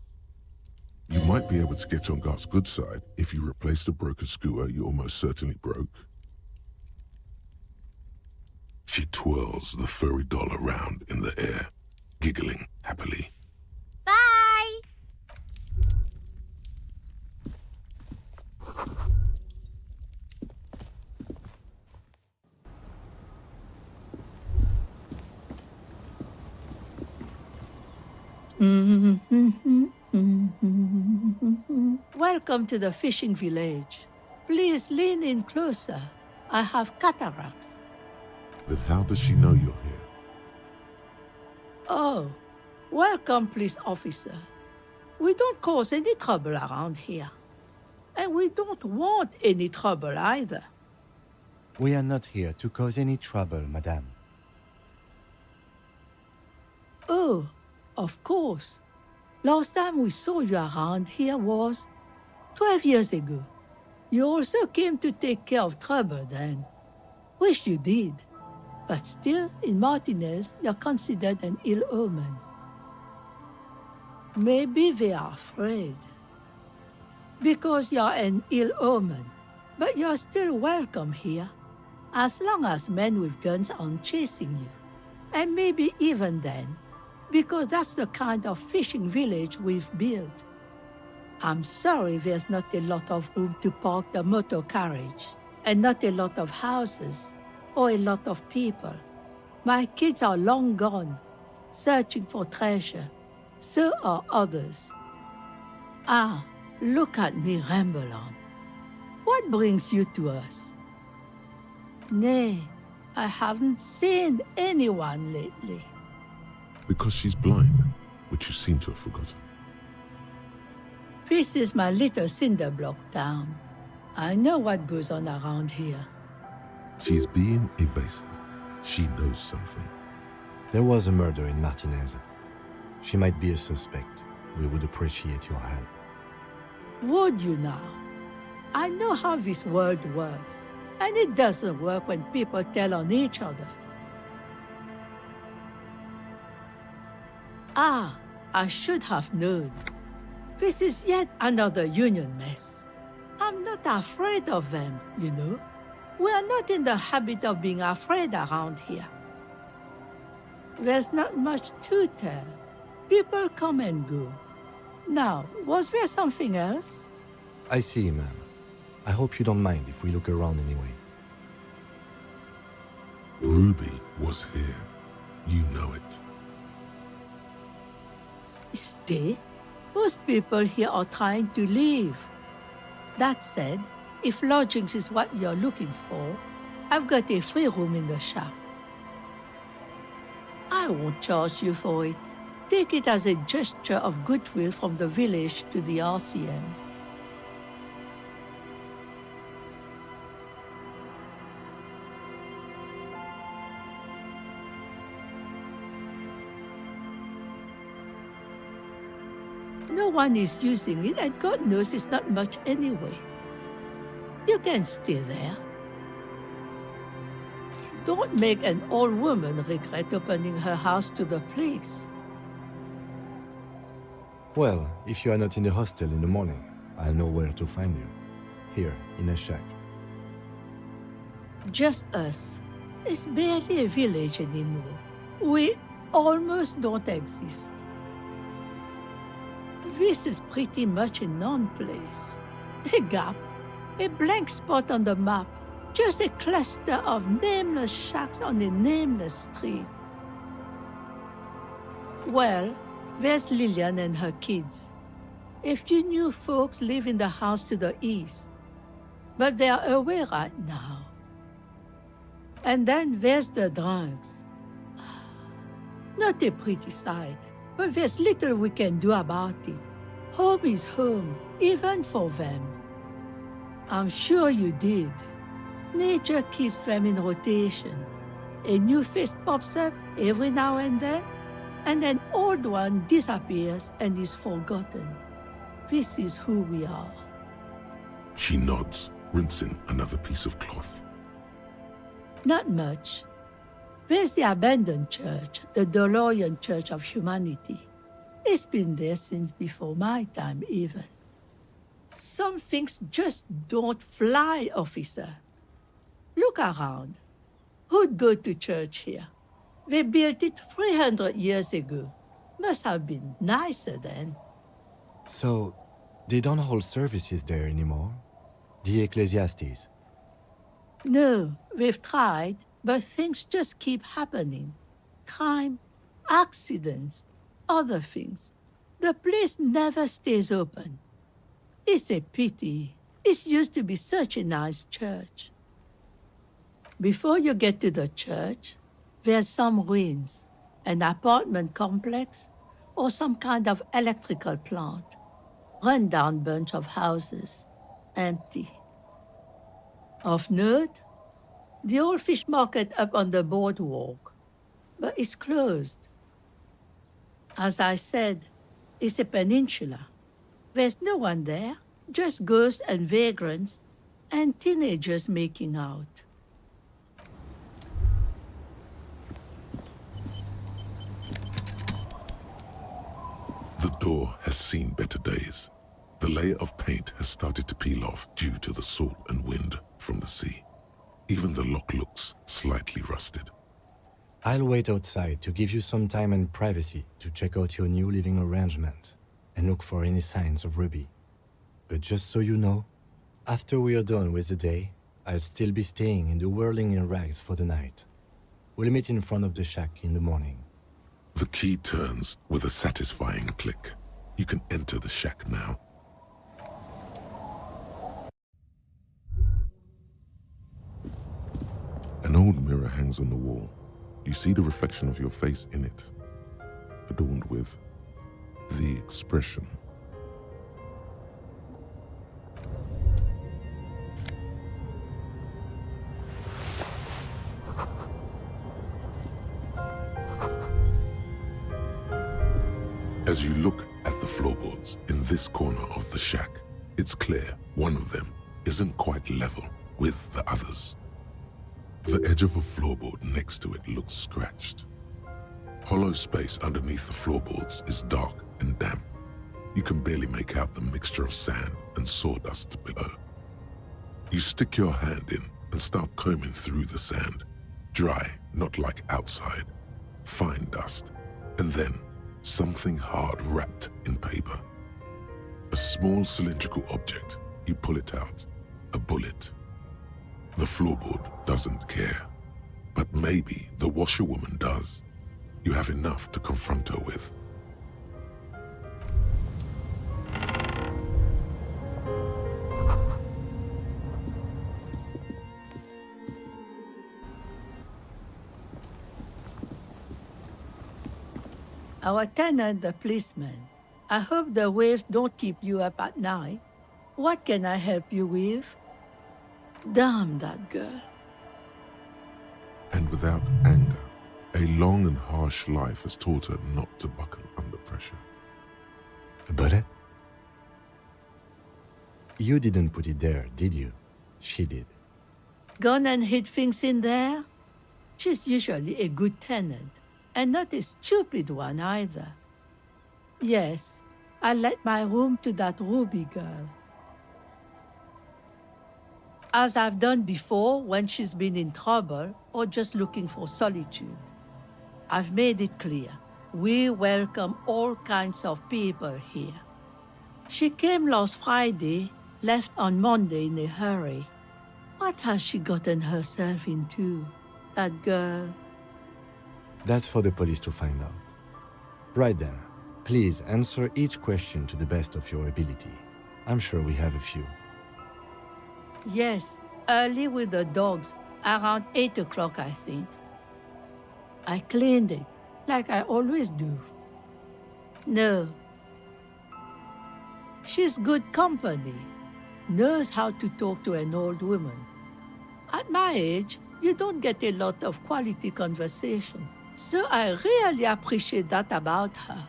You might be able to get on Gart's good side if you replace the broken scooter you almost certainly broke. She twirls the furry doll around in the air, giggling happily. Bye! Welcome to the fishing village. Please lean in closer. I have cataracts. Then how does she know you're here? Oh, welcome, police officer. We don't cause any trouble around here. And we don't want any trouble either. We are not here to cause any trouble, madame. Oh, of course. Last time we saw you around here was 12 years ago. You also came to take care of trouble then. Wish you did. But still, in Martinez, you're considered an ill omen. Maybe they are afraid. Because you're an ill omen, but you're still welcome here, as long as men with guns aren't chasing you. And maybe even then, because that's the kind of fishing village we've built. I'm sorry there's not a lot of room to park the motor carriage, and not a lot of houses, or a lot of people. My kids are long gone, searching for treasure. So are others. Ah, look at me ramble on. What brings you to us? Nay, I haven't seen anyone lately. Because she's blind, which you seem to have forgotten. This is my little cinder block town. I know what goes on around here. She's being evasive. She knows something. There was a murder in Martinez. She might be a suspect. We would appreciate your help. Would you now? I know how this world works, and it doesn't work when people tell on each other. Ah, I should have known. This is yet another union mess. I'm not afraid of them, you know. We are not in the habit of being afraid around here. There's not much to tell. People come and go. Now, was there something else? I see, ma'am. I hope you don't mind if we look around anyway. Ruby was here. You know it. Stay? Most people here are trying to leave. That said, if lodgings is what you're looking for, I've got a free room in the shack. I won't charge you for it. Take it as a gesture of goodwill from the village to the RCM. No one is using it, and God knows it's not much anyway. You can stay there. Don't make an old woman regret opening her house to the police. Well, if you are not in the hostel in the morning, I'll know where to find you. Here, in a shack. Just us. It's barely a village anymore. We almost don't exist. This is pretty much a known place. A gap, a blank spot on the map, just a cluster of nameless shacks on a nameless street. Well, there's Lillian and her kids. A few new folks live in the house to the east, but they're away right now. And then there's the drunks. Not a pretty sight, but there's little we can do about it. Home is home, even for them. I'm sure you did. Nature keeps them in rotation. A new face pops up every now and then, and an old one disappears and is forgotten. This is who we are. She nods, rinsing another piece of cloth. Not much. There's the abandoned church, the DeLorean Church of Humanity. It's been there since before my time, even. Some things just don't fly, officer. Look around. Who'd go to church here? They built it 300 years ago. Must have been nicer then. So, they don't hold services there anymore? The Ecclesiastes? No, we've tried, but things just keep happening. Crime, accidents, other things. The place never stays open. It's a pity. It used to be such a nice church. Before you get to the church, there's some ruins, an apartment complex, or some kind of electrical plant. Run-down bunch of houses, empty. Of note, the old fish market up on the boardwalk, but it's closed. As I said, it's a peninsula. There's no one there, just ghosts and vagrants, and teenagers making out. The door has seen better days. The layer of paint has started to peel off due to the salt and wind from the sea. Even the lock looks slightly rusted. I'll wait outside to give you some time and privacy to check out your new living arrangement and look for any signs of Ruby. But just so you know, after we are done with the day, I'll still be staying in the Whirling in Rags for the night. We'll meet in front of the shack in the morning. The key turns with a satisfying click. You can enter the shack now. An old mirror hangs on the wall. You see the reflection of your face in it, adorned with the expression. As you look at the floorboards in this corner of the shack, it's clear one of them isn't quite level with the others. The edge of a floorboard next to it looks scratched. Hollow space underneath the floorboards is dark and damp. You can barely make out the mixture of sand and sawdust below. You stick your hand in and start combing through the sand. Dry, not like outside. Fine dust. And then something hard wrapped in paper. A small cylindrical object. You pull it out. A bullet. The floorboard doesn't care. But maybe the washerwoman does. You have enough to confront her with. Our tenant, the policeman. I hope the waves don't keep you up at night. What can I help you with? Damn that girl. And without anger, a long and harsh life has taught her not to buckle under pressure. A bullet? You didn't put it there, did you? She did. Gone and hid things in there? She's usually a good tenant, and not a stupid one either. Yes, I let my room to that Ruby girl. As I've done before when she's been in trouble or just looking for solitude. I've made it clear. We welcome all kinds of people here. She came last Friday, left on Monday in a hurry. What has she gotten herself into, that girl? That's for the police to find out. Right then, please answer each question to the best of your ability. I'm sure we have a few. Yes, early with the dogs, around 8 o'clock, I think. I cleaned it, like I always do. No. She's good company, knows how to talk to an old woman. At my age, you don't get a lot of quality conversation, so I really appreciate that about her.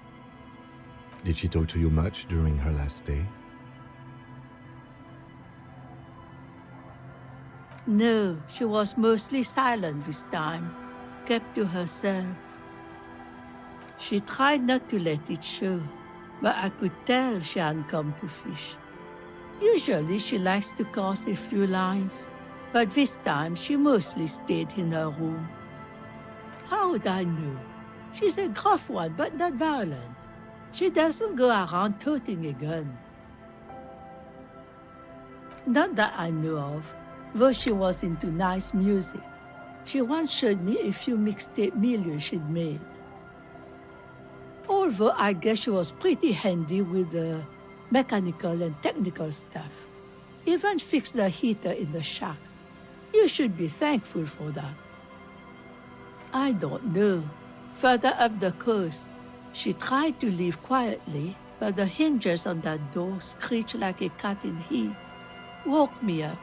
Did she talk to you much during her last stay? No, she was mostly silent this time, kept to herself. She tried not to let it show, but I could tell she hadn't come to fish. Usually she likes to cast a few lines, but this time she mostly stayed in her room. How would I know? She's a gruff one, but not violent. She doesn't go around toting a gun. Not that I know of, though she was into nice music. She once showed me a few mixtape milieu she'd made. Although I guess she was pretty handy with the mechanical and technical stuff. Even fixed the heater in the shack. You should be thankful for that. I don't know. Further up the coast, she tried to leave quietly, but the hinges on that door screeched like a cat in heat. Woke me up.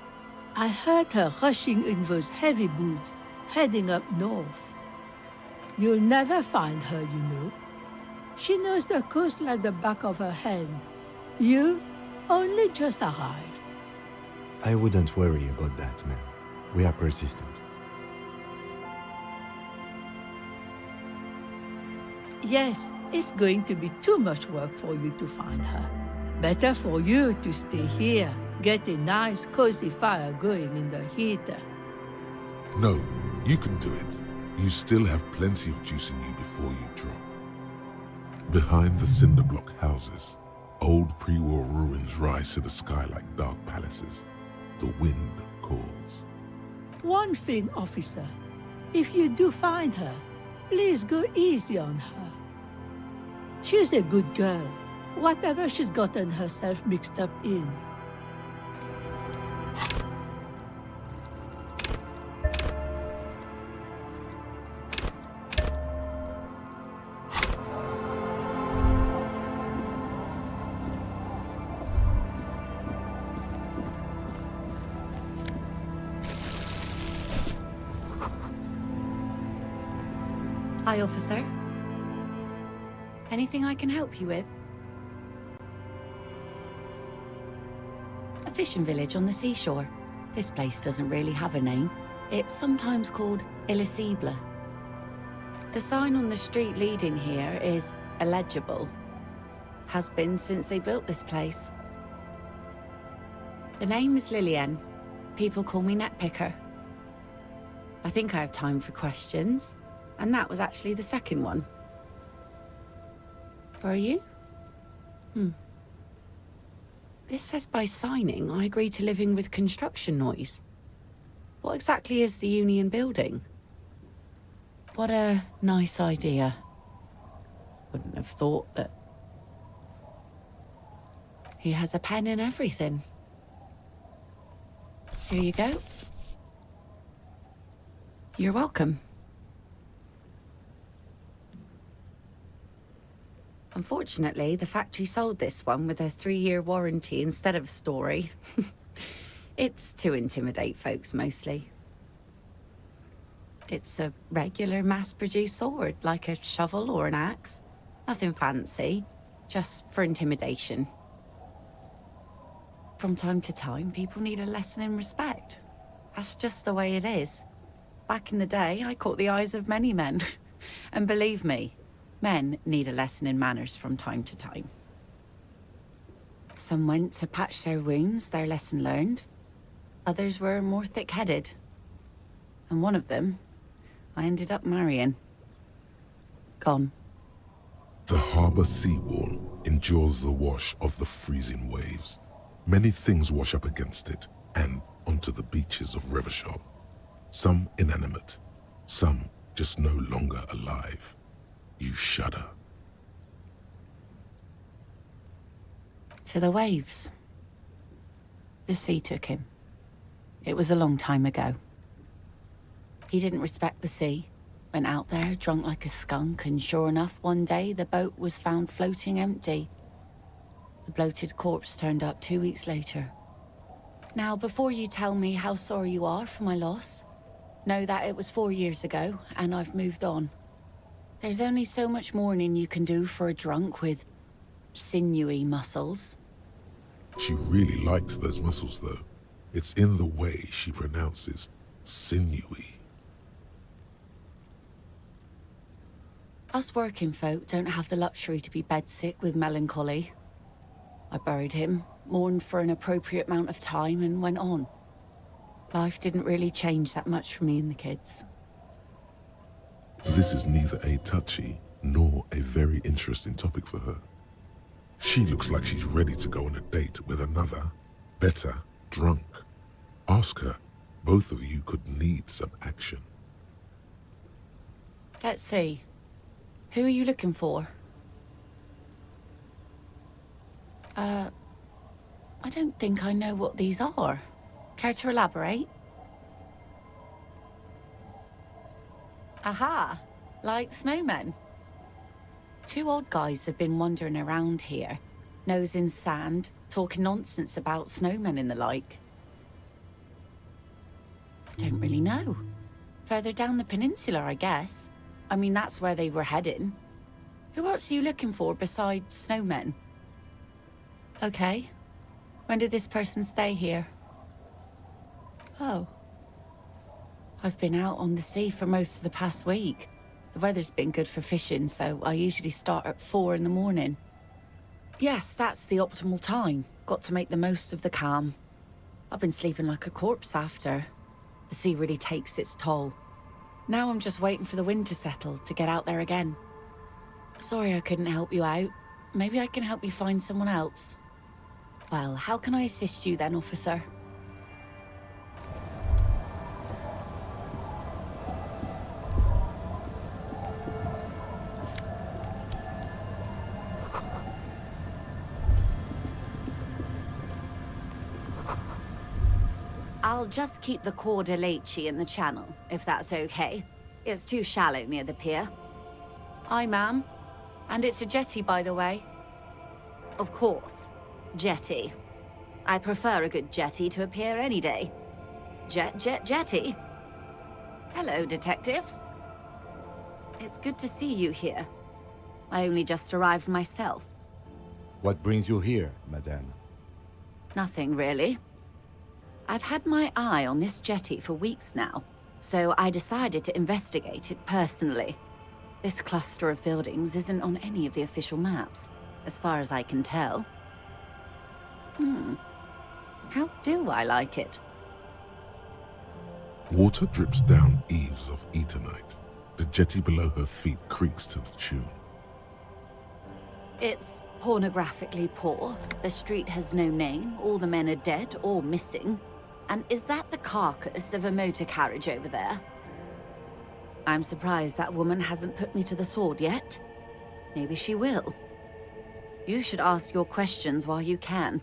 I heard her rushing in those heavy boots, heading up north. You'll never find her, you know. She knows the coast like the back of her hand. You only just arrived. I wouldn't worry about that, man. We are persistent. Yes, it's going to be too much work for you to find her. Better for you to stay here, get a nice cozy fire going in the heater. No, you can do it. You still have plenty of juice in you before you drop. Behind the cinder block houses, old pre-war ruins rise to the sky like dark palaces. The wind calls. One thing, officer. If you do find her, please go easy on her. She's a good girl, whatever she's gotten herself mixed up in. Hi, officer. Anything I can help you with? A fishing village on the seashore. This place doesn't really have a name. It's sometimes called Elysium. The sign on the street leading here is illegible. Has been since they built this place. The name is Lillian. People call me Netpicker. I think I have time for questions. And that was actually the second one. For you? This says by signing, I agree to living with construction noise. What exactly is the union building? What a nice idea. Wouldn't have thought that. He has a pen and everything. Here you go. You're welcome. Unfortunately, the factory sold this one with a 3-year warranty instead of a story. It's to intimidate folks, mostly. It's a regular mass-produced sword, like a shovel or an axe. Nothing fancy, just for intimidation. From time to time, people need a lesson in respect. That's just the way it is. Back in the day, I caught the eyes of many men. And believe me, men need a lesson in manners from time to time. Some went to patch their wounds, their lesson learned. Others were more thick-headed. And one of them, I ended up marrying. Gone. The harbour seawall endures the wash of the freezing waves. Many things wash up against it and onto the beaches of Revachol. Some inanimate, some just no longer alive. You shudder. To the waves. The sea took him. It was a long time ago. He didn't respect the sea. Went out there, drunk like a skunk, and sure enough, one day the boat was found floating empty. The bloated corpse turned up 2 weeks later. Now, before you tell me how sorry you are for my loss, know that it was 4 years ago, and I've moved on. There's only so much mourning you can do for a drunk with sinewy muscles. She really likes those muscles, though. It's in the way she pronounces sinewy. Us working folk don't have the luxury to be bedsick with melancholy. I buried him, mourned for an appropriate amount of time, and went on. Life didn't really change that much for me and the kids. This is neither a touchy nor a very interesting topic for her. She looks like she's ready to go on a date with another, better, drunk. Ask her. Both of you could need some action. Let's see. Who are you looking for? I don't think I know what these are. Care to elaborate? Aha! Like snowmen. 2 odd guys have been wandering around here, nose in sand, talking nonsense about snowmen and the like. Don't really know. Further down the peninsula, I guess. I mean, that's where they were heading. Who else are you looking for besides snowmen? Okay. When did this person stay here? Oh. I've been out on the sea for most of the past week. The weather's been good for fishing, so I usually start at 4 in the morning. Yes, that's the optimal time. Got to make the most of the calm. I've been sleeping like a corpse after. The sea really takes its toll. Now I'm just waiting for the wind to settle to get out there again. Sorry I couldn't help you out. Maybe I can help you find someone else. Well, how can I assist you then, officer? I'll just keep the Corda Lacey in the channel, if that's okay. It's too shallow near the pier. Aye, ma'am. And it's a jetty, by the way. Of course. Jetty. I prefer a good jetty to a pier any day. Jetty? Hello, detectives. It's good to see you here. I only just arrived myself. What brings you here, madame? Nothing, really. I've had my eye on this jetty for weeks now, so I decided to investigate it personally. This cluster of buildings isn't on any of the official maps, as far as I can tell. How do I like it? Water drips down eaves of Eternite. The jetty below her feet creaks to the tune. It's pornographically poor. The street has no name, all the men are dead or missing. And is that the carcass of a motor carriage over there? I'm surprised that woman hasn't put me to the sword yet. Maybe she will. You should ask your questions while you can.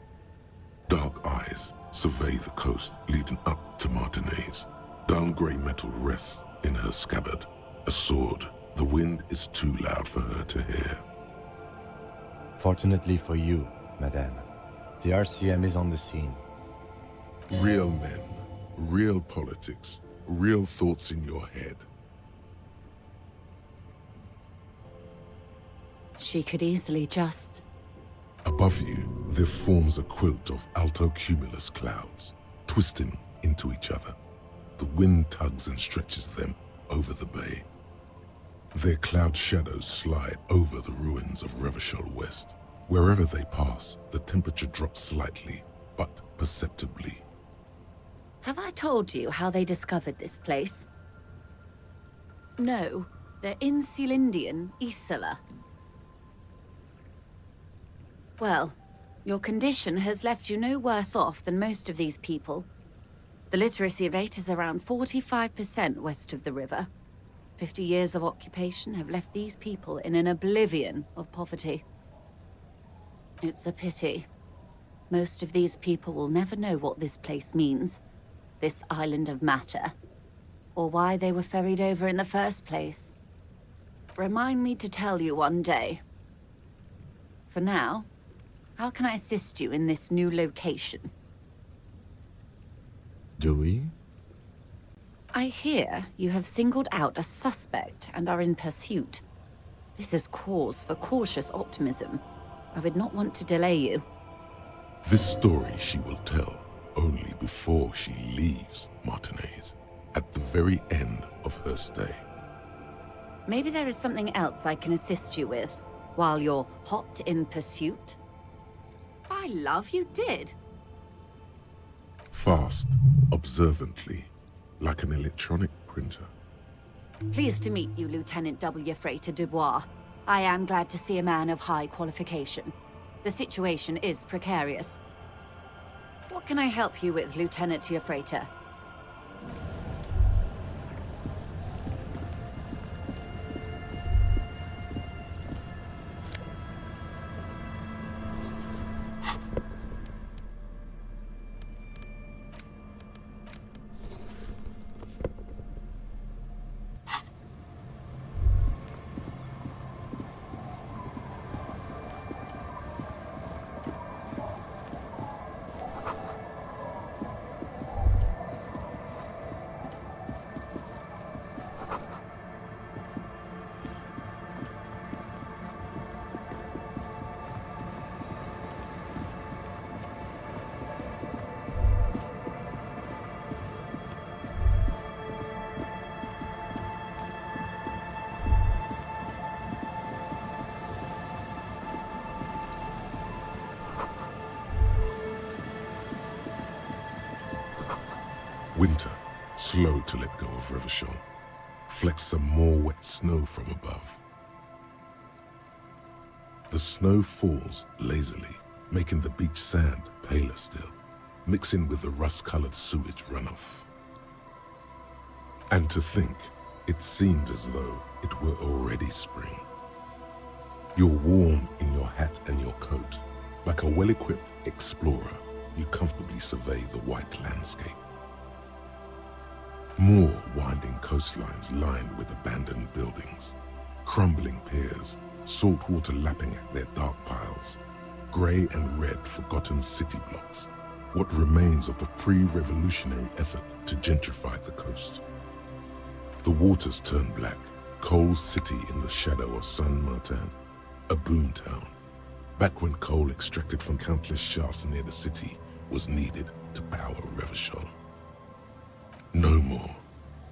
Dark eyes survey the coast leading up to Martinez. Dull grey metal rests in her scabbard. A sword. The wind is too loud for her to hear. Fortunately for you, madame, the RCM is on the scene. Real men, real politics, real thoughts in your head. She could easily just Above you, there forms a quilt of altocumulus clouds, twisting into each other. The wind tugs and stretches them over the bay. Their cloud shadows slide over the ruins of Revachol West. Wherever they pass, the temperature drops slightly, but perceptibly. Have I told you how they discovered this place? No, they're in Sealindian, Isala. Well, your condition has left you no worse off than most of these people. The literacy rate is around 45% west of the river. 50 years of occupation have left these people in an oblivion of poverty. It's a pity. Most of these people will never know what this place means, this island of matter, or why they were ferried over in the first place. Remind me to tell you one day. For now, how can I assist you in this new location? Do we? I hear you have singled out a suspect and are in pursuit. This is cause for cautious optimism. I would not want to delay you. This story she will tell only before she leaves Martinez, at the very end of her stay. Maybe there is something else I can assist you with, while you're hot in pursuit? I love you did. Fast, observantly, like an electronic printer. Pleased to meet you, Lieutenant W. Freighter Dubois. I am glad to see a man of high qualification. The situation is precarious. What can I help you with, Lieutenant Freighter? Winter, slow to let go of Revachol, flecks some more wet snow from above. The snow falls lazily, making the beach sand paler still, mixing with the rust-colored sewage runoff. And to think, it seemed as though it were already spring. You're warm in your hat and your coat. Like a well-equipped explorer, you comfortably survey the white landscape. More winding coastlines lined with abandoned buildings, crumbling piers, salt water lapping at their dark piles, grey and red forgotten city blocks, what remains of the pre-revolutionary effort to gentrify the coast. The waters turn black, Coal City in the shadow of San Martin, a boomtown, back when coal extracted from countless shafts near the city was needed to power Revachol. No more.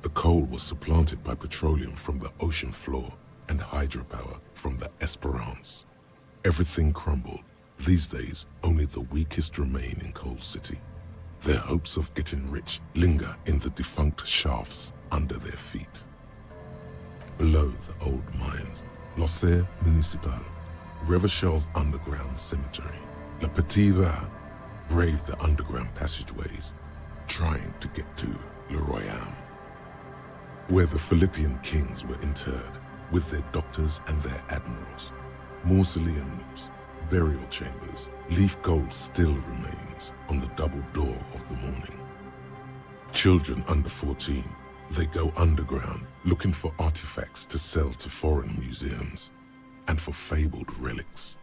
The coal was supplanted by petroleum from the ocean floor and hydropower from the Esperance. Everything crumbled. These days, only the weakest remain in Coal City. Their hopes of getting rich linger in the defunct shafts under their feet. Below the old mines, L'Océan Municipal, Revachol's underground cemetery, La Petite Ra braved the underground passageways, trying to get to Le Royaume, where the Philippian kings were interred with their doctors and their admirals. Mausoleums, burial chambers, leaf gold still remains on the double door of the morning. Children under 14, they go underground looking for artifacts to sell to foreign museums, and for fabled relics.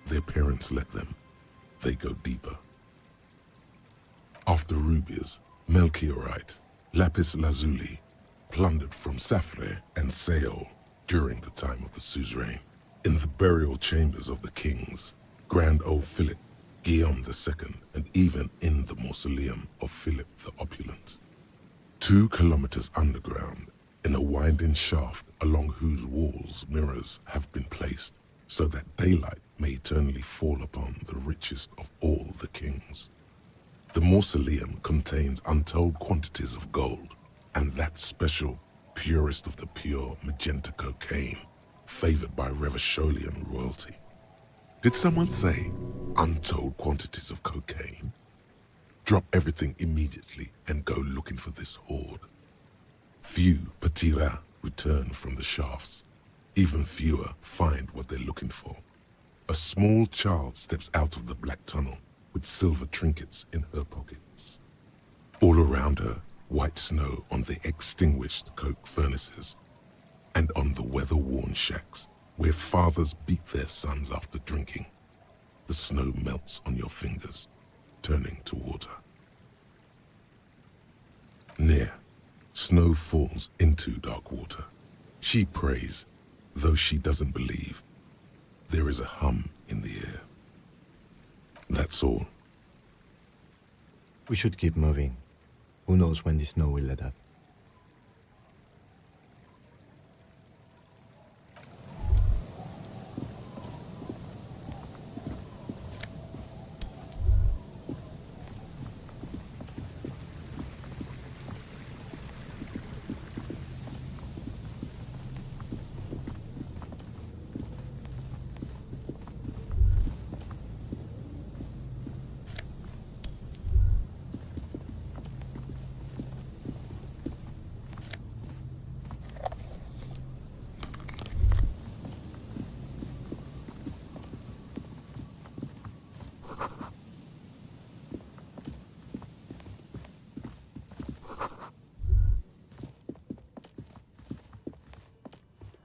Their parents let them. They go deeper. After rubies, melchiorite, lapis lazuli, plundered from Safle and Seol during the time of the suzerain, in the burial chambers of the kings, Grand old Philip, Guillaume II, and even in the mausoleum of Philip the Opulent. 2 kilometers underground, in a winding shaft along whose walls mirrors have been placed, so that daylight may eternally fall upon the richest of all the kings. The mausoleum contains untold quantities of gold, and that special, purest of the pure magenta cocaine, favored by Revacholian royalty. Did someone say untold quantities of cocaine? Drop everything immediately and go looking for this hoard. Few petits rats return from the shafts. Even fewer find what they're looking for. A small child steps out of the black tunnel with silver trinkets in her pockets. All around her, white snow on the extinguished coke furnaces and on the weather-worn shacks where fathers beat their sons after drinking. The snow melts on your fingers, turning to water. Near, snow falls into dark water. She prays, though she doesn't believe. There is a hum in the air. That's all. We should keep moving. Who knows when the snow will let up.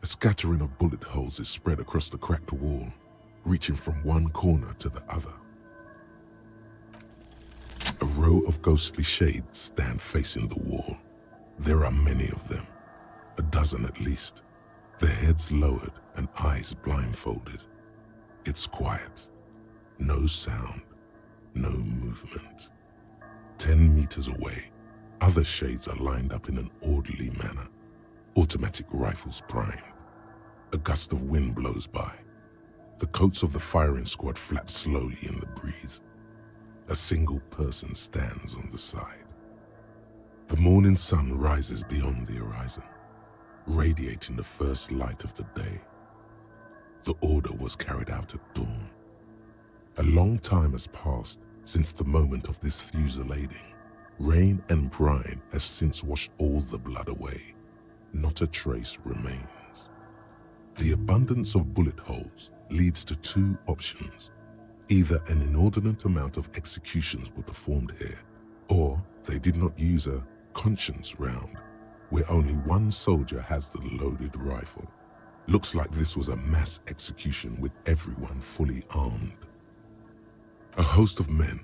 A scattering of bullet holes is spread across the cracked wall, reaching from one corner to the other. A row of ghostly shades stand facing the wall. There are many of them, a dozen at least, their heads lowered and eyes blindfolded. It's quiet. No sound, no movement. 10 meters away, other shades are lined up in an orderly manner, automatic rifles primed. A gust of wind blows by. The coats of the firing squad flap slowly in the breeze. A single person stands on the side. The morning sun rises beyond the horizon, radiating the first light of the day. The order was carried out at dawn. A long time has passed since the moment of this fusillading. Rain and brine have since washed all the blood away. Not a trace remains. The abundance of bullet holes leads to 2 options. Either an inordinate amount of executions were performed here, or they did not use a conscience round, where only one soldier has the loaded rifle. Looks like this was a mass execution with everyone fully armed. A host of men,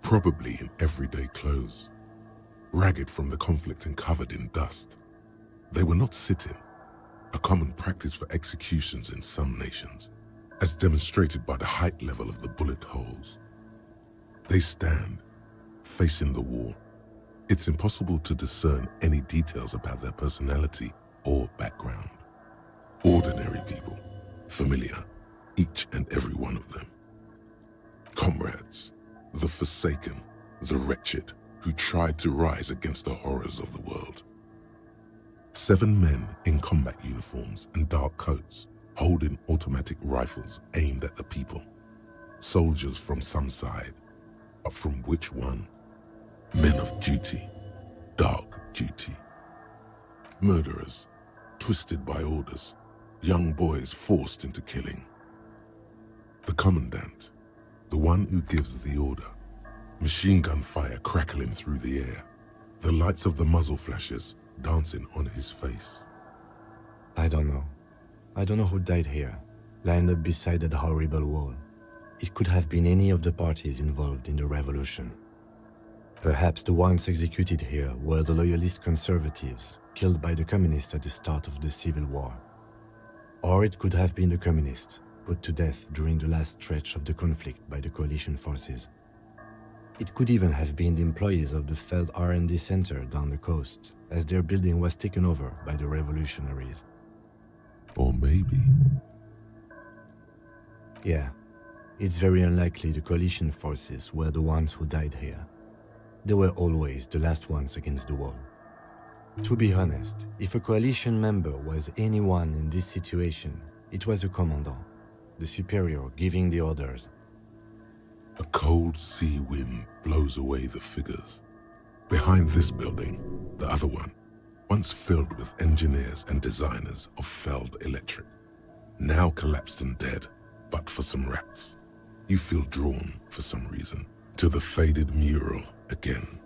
probably in everyday clothes, ragged from the conflict and covered in dust. They were not sitting, a common practice for executions in some nations, as demonstrated by the height level of the bullet holes. They stand, facing the wall. It's impossible to discern any details about their personality or background. Ordinary people, familiar, each and every one of them. Comrades, the forsaken, the wretched, who tried to rise against the horrors of the world. 7 men in combat uniforms and dark coats, holding automatic rifles aimed at the people. Soldiers from some side, but from which one? Men of duty, dark duty. Murderers, twisted by orders, young boys forced into killing. The commandant, the one who gives the order, machine gun fire crackling through the air, the lights of the muzzle flashes dancing on his face. I don't know. I don't know who died here, lined up beside that horrible wall. It could have been any of the parties involved in the revolution. Perhaps the ones executed here were the loyalist conservatives, killed by the communists at the start of the Civil War. Or it could have been the communists, put to death during the last stretch of the conflict by the coalition forces. It could even have been the employees of the failed R&D center down the coast, as their building was taken over by the revolutionaries. Or maybe... Yeah, it's very unlikely the coalition forces were the ones who died here. They were always the last ones against the wall. To be honest, if a coalition member was anyone in this situation, it was a commandant, the superior giving the orders. A cold sea wind blows away the figures. Behind this building, the other one, once filled with engineers and designers of Feld Electric, now collapsed and dead, but for some rats. You feel drawn, for some reason, to the faded mural again.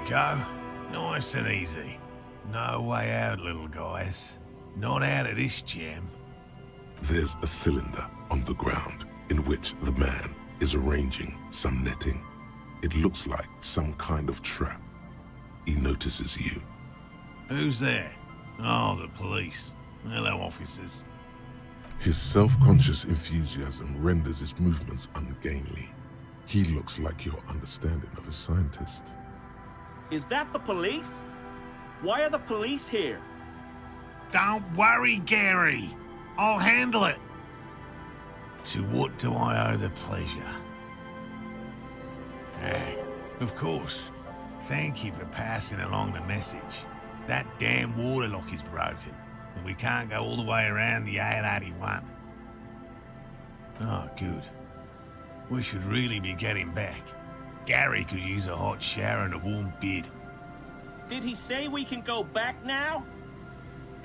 Go. Nice and easy. No way out, little guys. Not out of this jam. There's a cylinder on the ground in which the man is arranging some netting. It looks like some kind of trap. He notices you. Who's there? Oh, the police. Hello, officers. His self-conscious enthusiasm renders his movements ungainly. He looks like your understanding of a scientist. Is that the police? Why are the police here? Don't worry, Gary. I'll handle it. To what do I owe the pleasure? Of course. Thank you for passing along the message. That damn water lock is broken, and we can't go all the way around the 881. Oh, good. We should really be getting back. Gary could use a hot shower and a warm bed. Did he say we can go back now?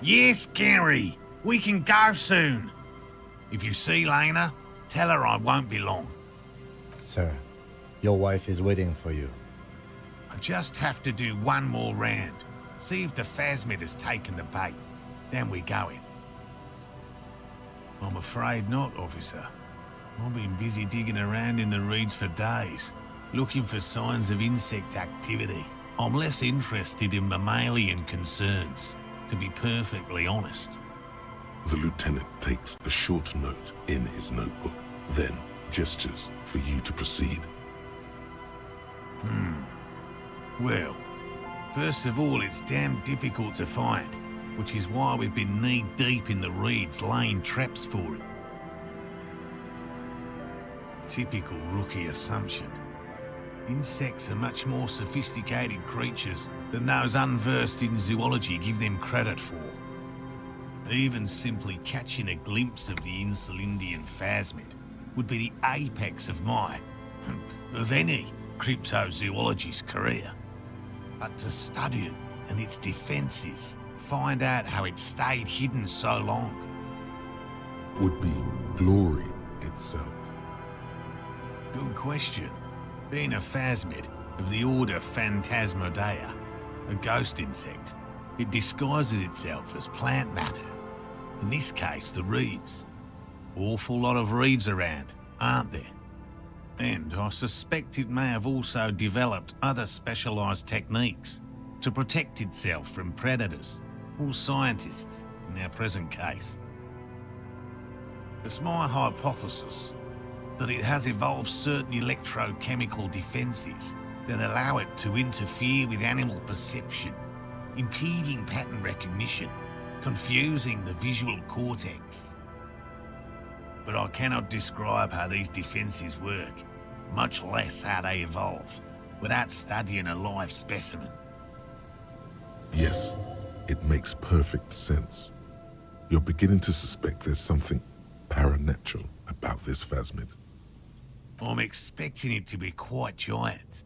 Yes, Gary. We can go soon. If you see Lena, tell her I won't be long. Sir, your wife is waiting for you. I just have to do one more round. See if the phasmid has taken the bait. Then we're going. I'm afraid not, officer. I've been busy digging around in the reeds for days, looking for signs of insect activity. I'm less interested in mammalian concerns, to be perfectly honest. The lieutenant takes a short note in his notebook, then gestures for you to proceed. Well, first of all, it's damn difficult to find, which is why we've been knee-deep in the reeds laying traps for it. Typical rookie assumption. Insects are much more sophisticated creatures than those unversed in zoology give them credit for. Even simply catching a glimpse of the Insulindian phasmid would be the apex of of any cryptozoologist's career. But to study it and its defenses, find out how it stayed hidden so long, would be glory itself. Good question. Being a phasmid of the order Phantasmodea, a ghost insect, it disguises itself as plant matter. In this case, the reeds. Awful lot of reeds around, aren't there? And I suspect it may have also developed other specialised techniques to protect itself from predators or scientists in our present case. It's my hypothesis that it has evolved certain electrochemical defenses that allow it to interfere with animal perception, impeding pattern recognition, confusing the visual cortex. But I cannot describe how these defenses work, much less how they evolve, without studying a live specimen. Yes, it makes perfect sense. You're beginning to suspect there's something paranatural about this phasmid. I'm expecting it to be quite giant.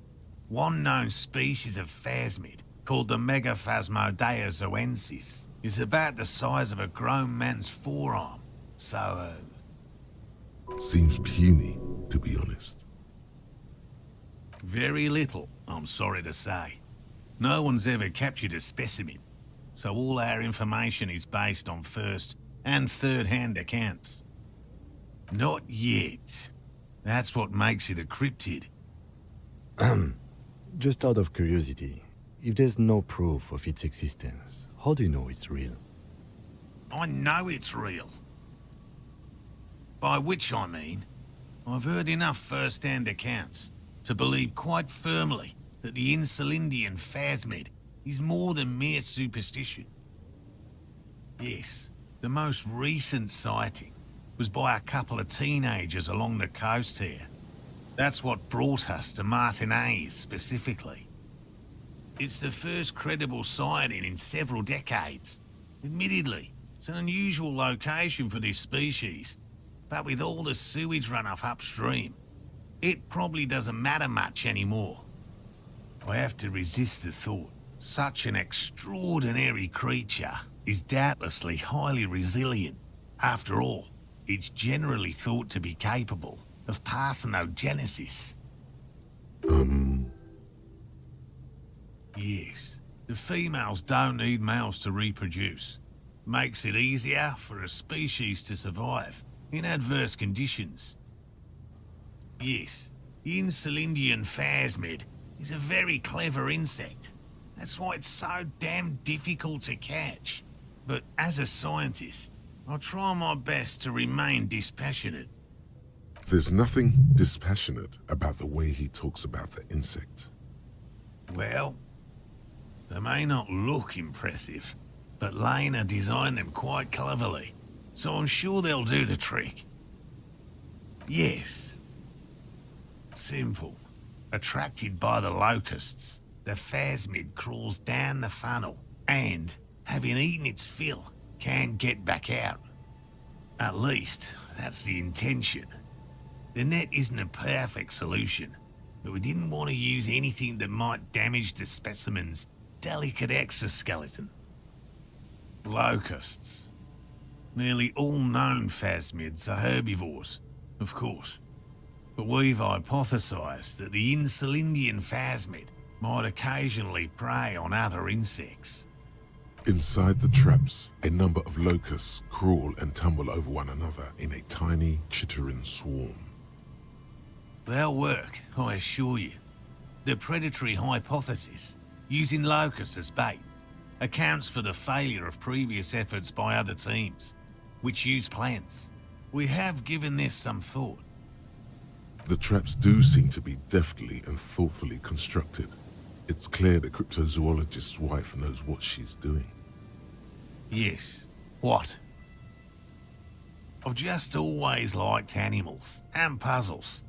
One known species of phasmid, called the Megaphasmodea zoensis, is about the size of a grown man's forearm. So, Seems puny, to be honest. very little, I'm sorry to say. No one's ever captured a specimen, so all our information is based on first and third-hand accounts. Not yet. That's what makes it a cryptid. Just out of curiosity, if there's no proof of its existence, how do you know it's real? I know it's real. By which I mean, I've heard enough first-hand accounts to believe quite firmly that the Insulindian phasmid is more than mere superstition. Yes, the most recent sighting was by a couple of teenagers along the coast here. That's what brought us to Martinez specifically. It's the first credible sighting in several decades. Admittedly, it's an unusual location for this species, but with all the sewage runoff upstream, it probably doesn't matter much anymore. I have to resist the thought such an extraordinary creature is doubtlessly highly resilient. After all, it's generally thought to be capable of parthenogenesis. Yes, the females don't need males to reproduce. Makes it easier for a species to survive in adverse conditions. Yes, the Insulindian phasmid is a very clever insect. That's why it's so damn difficult to catch. But as a scientist, I'll try my best to remain dispassionate. There's nothing dispassionate about the way he talks about the insect. Well, they may not look impressive, but Lena designed them quite cleverly, so I'm sure they'll do the trick. Yes. Simple. Attracted by the locusts, the phasmid crawls down the funnel and, having eaten its fill, can't get back out. At least, that's the intention. The net isn't a perfect solution, but we didn't want to use anything that might damage the specimen's delicate exoskeleton. Locusts. Nearly all known phasmids are herbivores, of course, but we've hypothesized that the Insulindian phasmid might occasionally prey on other insects. Inside the traps, a number of locusts crawl and tumble over one another in a tiny, chittering swarm. They'll work, I assure you. The predatory hypothesis, using locusts as bait, accounts for the failure of previous efforts by other teams, which use plants. We have given this some thought. The traps do seem to be deftly and thoughtfully constructed. It's clear the cryptozoologist's wife knows what she's doing. Yes. What? I've just always liked animals and puzzles.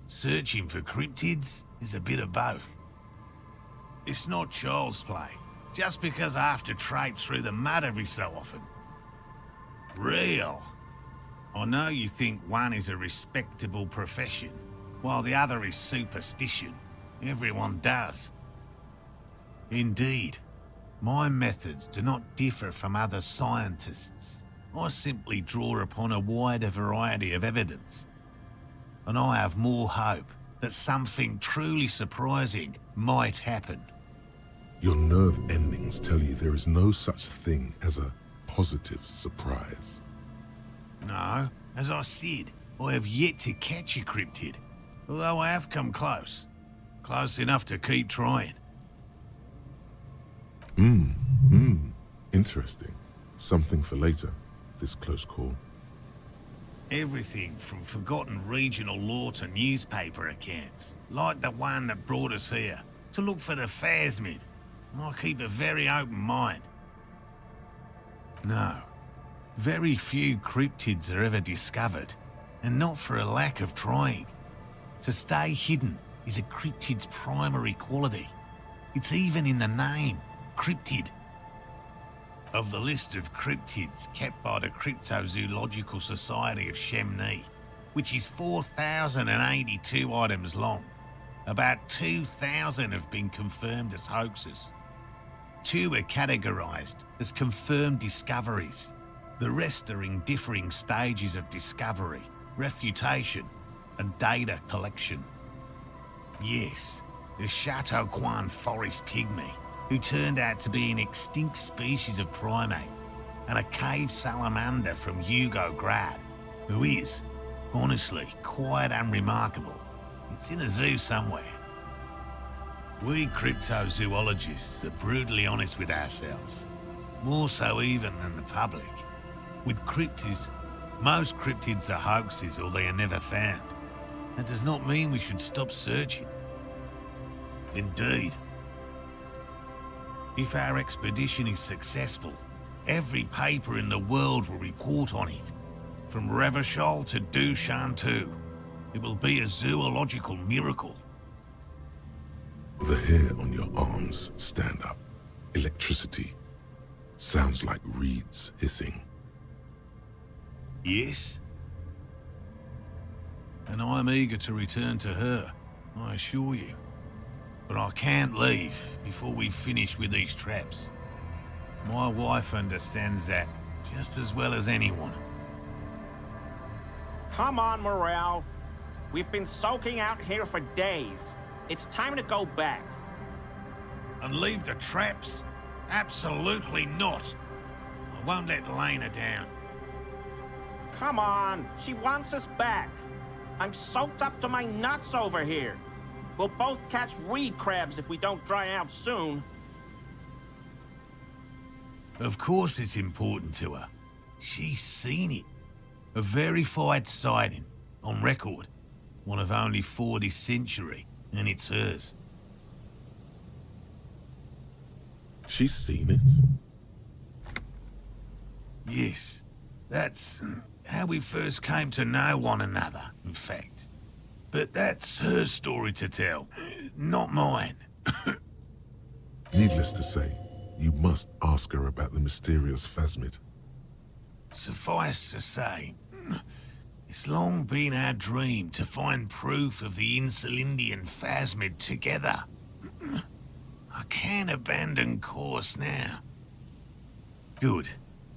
Searching for cryptids is a bit of both. It's not child's play, just because I have to traipse through the mud every so often. Real. I know you think one is a respectable profession, while the other is superstition. Everyone does. Indeed, my methods do not differ from other scientists. I simply draw upon a wider variety of evidence. And I have more hope that something truly surprising might happen. Your nerve endings tell you there is no such thing as a positive surprise. No, as I said, I have yet to catch a cryptid, although I have come close. Close enough to keep trying. Interesting. Something for later, this close call. Everything from forgotten regional lore to newspaper accounts, like the one that brought us here, to look for the phasmid. I keep a very open mind. No, very few cryptids are ever discovered, and not for a lack of trying. To stay hidden is a cryptid's primary quality. It's even in the name, cryptid. Of the list of cryptids kept by the Cryptozoological Society of Chemnee, which is 4,082 items long, about 2,000 have been confirmed as hoaxes. 2 are categorized as confirmed discoveries. The rest are in differing stages of discovery, refutation, and data collection. Yes, the Chateau Quan forest pygmy, who turned out to be an extinct species of primate, and a cave salamander from Grad, who is, honestly, quite unremarkable. It's in a zoo somewhere. We cryptozoologists are brutally honest with ourselves, more so even than the public. With cryptids, most cryptids are hoaxes or they are never found. That does not mean we should stop searching. Indeed. If our expedition is successful, every paper in the world will report on it. From Revachol to Dushantu. It will be a zoological miracle. The hair on your arms stand up. Electricity. Sounds like reeds hissing. Yes? And I'm eager to return to her, I assure you. But I can't leave before we finish with these traps. My wife understands that just as well as anyone. Come on, Morale. We've been soaking out here for days. It's time to go back. And leave the traps? Absolutely not. I won't let Lena down. Come on, she wants us back. I'm soaked up to my nuts over here. We'll both catch reed crabs if we don't dry out soon. Of course it's important to her. She's seen it. A verified sighting, on record. One of only 4 this century, and it's hers. She's seen it? Yes, that's how we first came to know one another, in fact. But that's her story to tell, not mine. Needless to say, you must ask her about the mysterious phasmid. Suffice to say, it's long been our dream to find proof of the Insulindian phasmid together. I can't abandon course now. Good.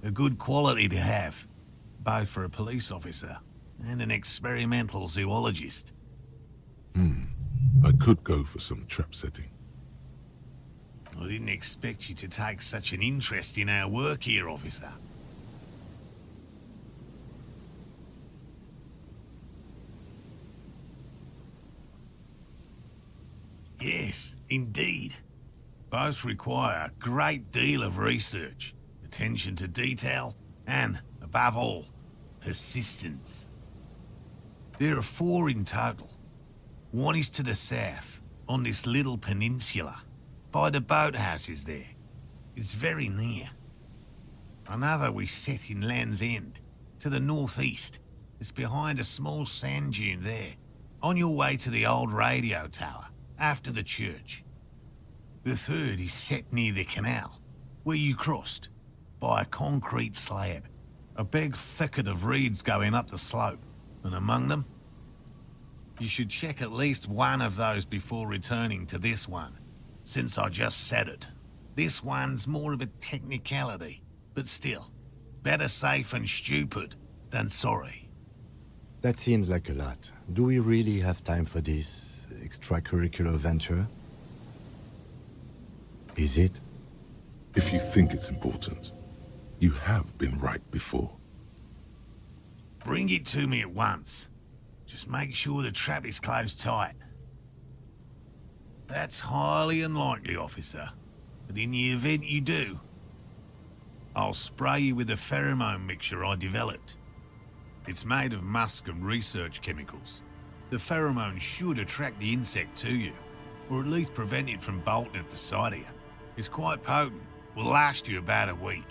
A good quality to have, both for a police officer and an experimental zoologist. I could go for some trap setting. I didn't expect you to take such an interest in our work here, officer. Yes, indeed. Both require a great deal of research, attention to detail, and, above all, persistence. There are 4 in total. One is to the south, on this little peninsula, by the boathouses there. It's very near. Another we set in Land's End, to the northeast. It's behind a small sand dune there, on your way to the old radio tower, after the church. The third is set near the canal, where you crossed, by a concrete slab. A big thicket of reeds going up the slope, and among them, you should check at least one of those before returning to this one, since I just said it. This one's more of a technicality, but still, better safe and stupid than sorry. That seems like a lot. Do we really have time for this extracurricular venture? Is it? If you think it's important, you have been right before. Bring it to me at once. Just make sure the trap is closed tight. That's highly unlikely, officer. But in the event you do, I'll spray you with a pheromone mixture I developed. It's made of musk and research chemicals. The pheromone should attract the insect to you, or at least prevent it from bolting at the sight of you. It's quite potent. Will last you about a week.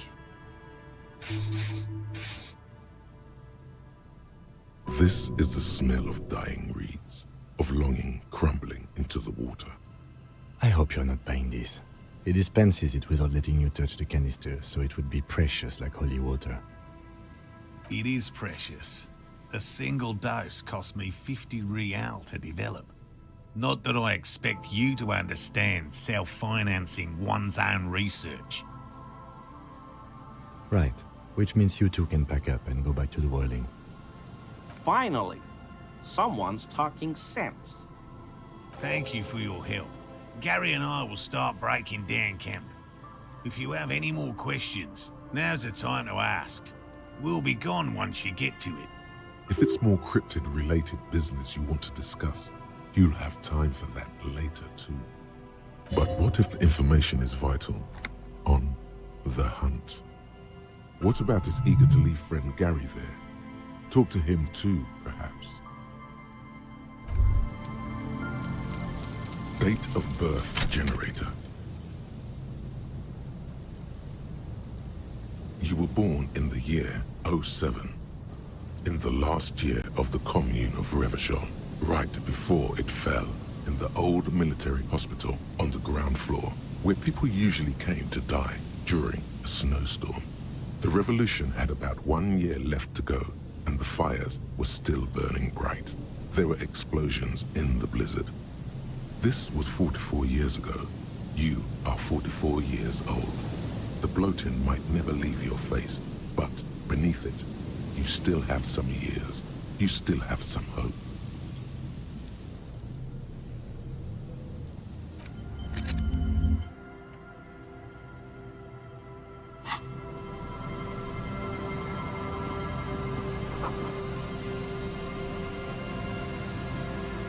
This is the smell of dying reeds, of longing crumbling into the water. I hope you're not buying this. He dispenses it without letting you touch the canister, so it would be precious like holy water. It is precious. A single dose cost me 50 real to develop. Not that I expect you to understand self-financing one's own research. Right, which means you two can pack up and go back to the whirling. Finally, someone's talking sense. Thank you for your help. Gary and I will start breaking down camp. If you have any more questions, now's the time to ask. We'll be gone once you get to it. If it's more cryptid-related business you want to discuss, you'll have time for that later too. But what if the information is vital? On the hunt. What about his eager-to-leave friend Gary there? Talk to him too, perhaps. Date of birth generator. You were born in the year 07, in the last year of the commune of Revachol, right before it fell, in the old military hospital on the ground floor, where people usually came to die during a snowstorm. The revolution had about 1 year left to go, and the fires were still burning bright. There were explosions in the blizzard. This was 44 years ago. You are 44 years old. The bloating might never leave your face, but beneath it, you still have some years. You still have some hope.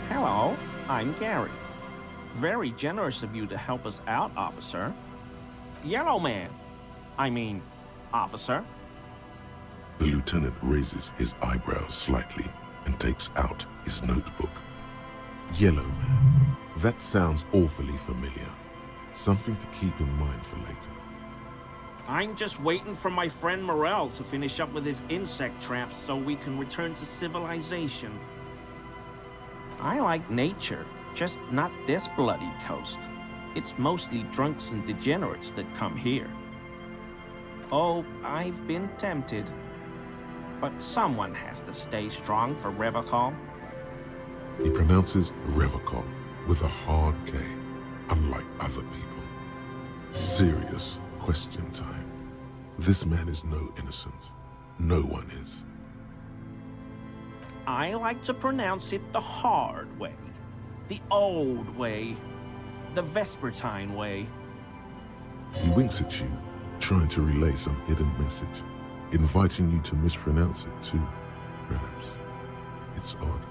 Hello, I'm Gary. Very generous of you to help us out, officer. Yellow man. I mean, officer. The lieutenant raises his eyebrows slightly and takes out his notebook. Yellow man. That sounds awfully familiar. Something to keep in mind for later. I'm just waiting for my friend Morel to finish up with his insect traps so we can return to civilization. I like nature, just not this bloody coast. It's mostly drunks and degenerates that come here. Oh, I've been tempted. But someone has to stay strong for Revachol. He pronounces Revachol with a hard K, unlike other people. Serious question time. This man is no innocent. No one is. I like to pronounce it the hard way. The old way. The Vespertine way. He winks at you, trying to relay some hidden message, inviting you to mispronounce it too, perhaps. It's odd.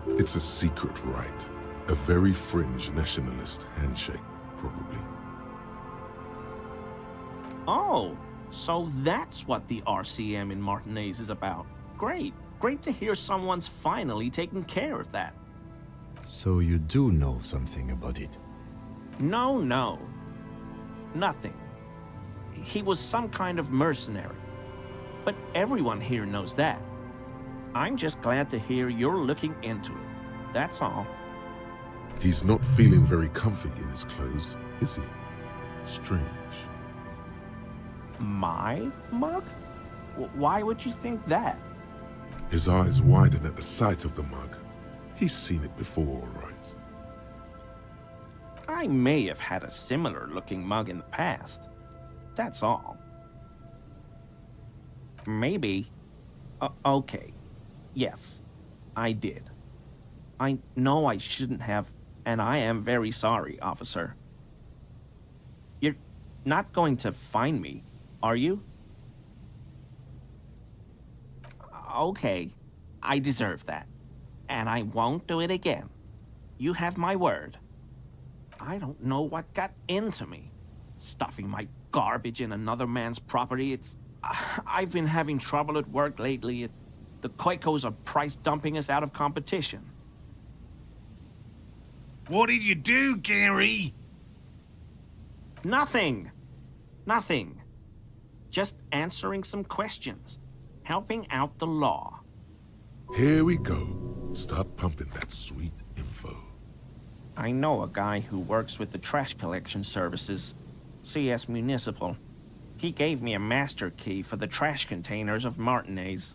It's a secret rite, a very fringe nationalist handshake, probably. Oh, so that's what the RCM in Martinez is about. Great. Great to hear someone's finally taking care of that. So you do know something about it? No. Nothing. He was some kind of mercenary. But everyone here knows that. I'm just glad to hear you're looking into it. That's all. He's not feeling very comfy in his clothes, is he? Strange. My mug? Why would you think that? His eyes widen at the sight of the mug. He's seen it before, all right. I may have had a similar-looking mug in the past. That's all. Maybe. Okay. Yes, I did. I know I shouldn't have, and I am very sorry, officer. You're not going to find me, are you? Okay, I deserve that. And I won't do it again. You have my word. I don't know what got into me. Stuffing my garbage in another man's property, I've been having trouble at work lately. The Quakos are price dumping us out of competition. What did you do, Gary? Nothing. Nothing. Just answering some questions. Helping out the law. Here we go. Start pumping that sweet info. I know a guy who works with the trash collection services, CS Municipal. He gave me a master key for the trash containers of Martinez.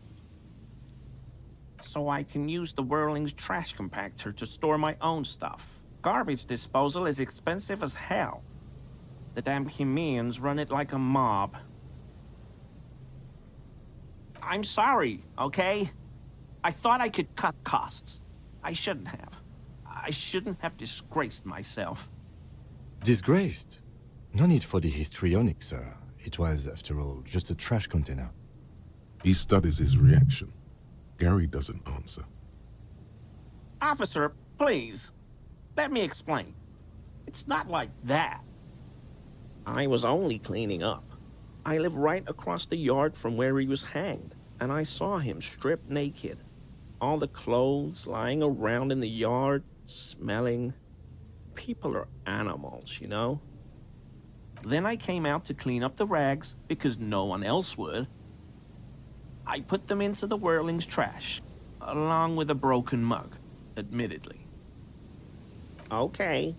So I can use the Whirling's trash compactor to store my own stuff. Garbage disposal is expensive as hell. The damn Hemians run it like a mob. I'm sorry, okay? I thought I could cut costs. I shouldn't have. I shouldn't have disgraced myself. Disgraced? No need for the histrionic, sir. It was, after all, just a trash container. He studies his reaction. Gary doesn't answer. Officer, please. Let me explain. It's not like that. I was only cleaning up. I live right across the yard from where he was hanged, and I saw him stripped naked. All the clothes lying around in the yard, smelling. People are animals, you know? Then I came out to clean up the rags because no one else would. I put them into the Whirling's trash, along with a broken mug, admittedly. Okay.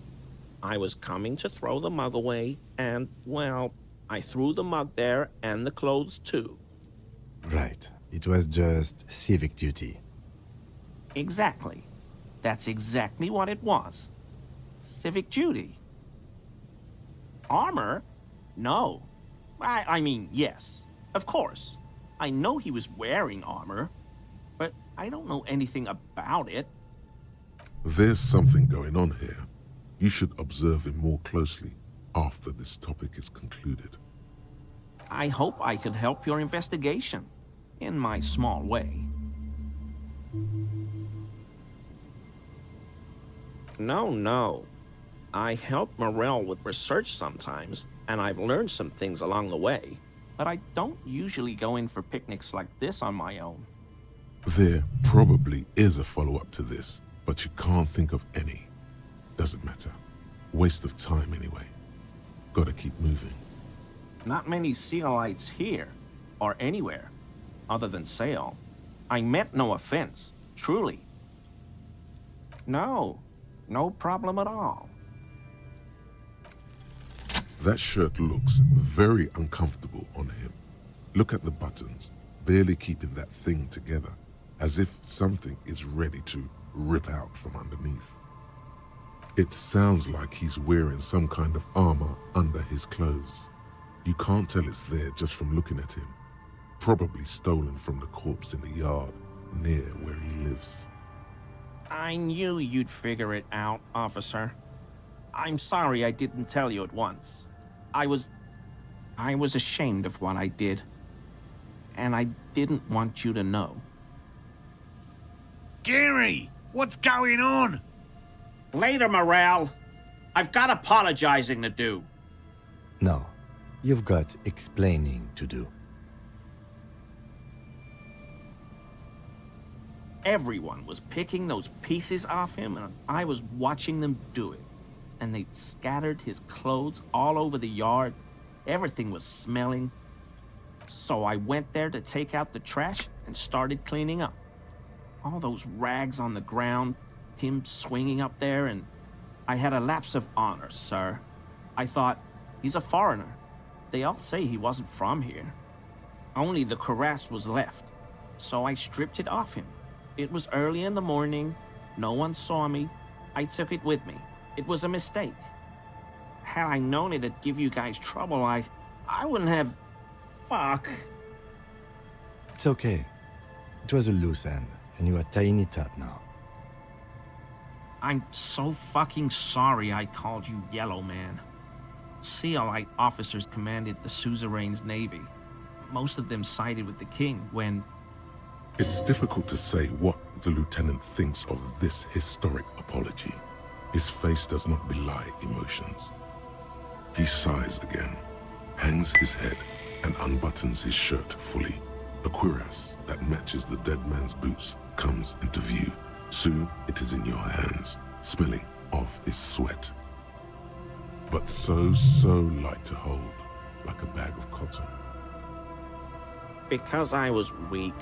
I was coming to throw the mug away, and, well, I threw the mug there and the clothes too. Right. It was just civic duty. Exactly. That's exactly what it was. Civic duty. Armor? No. I mean, yes. Of course. I know he was wearing armor, but I don't know anything about it. There's something going on here. You should observe him more closely after this topic is concluded. I hope I could help your investigation, in my small way. No. I help Morell with research sometimes, and I've learned some things along the way, but I don't usually go in for picnics like this on my own. There probably is a follow-up to this, but you can't think of any. Doesn't matter. Waste of time anyway. Gotta keep moving. Not many Sealites here, or anywhere, other than Sale. I meant no offense, truly. No problem at all. That shirt looks very uncomfortable on him. Look at the buttons, barely keeping that thing together, as if something is ready to rip out from underneath. It sounds like he's wearing some kind of armor under his clothes. You can't tell it's there just from looking at him. Probably stolen from the corpse in the yard near where he lives. I knew you'd figure it out, officer. I'm sorry I didn't tell you at once. I was ashamed of what I did. And I didn't want you to know. Gary, what's going on? Later, Morale. I've got apologizing to do. No, you've got explaining to do. Everyone was picking those pieces off him, and I was watching them do it. And they'd scattered his clothes all over the yard. Everything was smelling. So I went there to take out the trash and started cleaning up. All those rags on the ground, him swinging up there, and I had a lapse of honor, sir. I thought, he's a foreigner. They all say he wasn't from here. Only the cuirass was left, so I stripped it off him. It was early in the morning. No one saw me. I took it with me. It was a mistake. Had I known it'd give you guys trouble, I wouldn't have... Fuck. It's okay. It was a loose end, and you are tying it up now. I'm so fucking sorry I called you Yellow Man. Sealite officers commanded the suzerain's navy. Most of them sided with the king when... It's difficult to say what the lieutenant thinks of this historic apology. His face does not belie emotions. He sighs again, hangs his head, and unbuttons his shirt fully. A cuirass that matches the dead man's boots comes into view. Soon it is in your hands, smelling of his sweat. But so light to hold, like a bag of cotton. Because I was weak.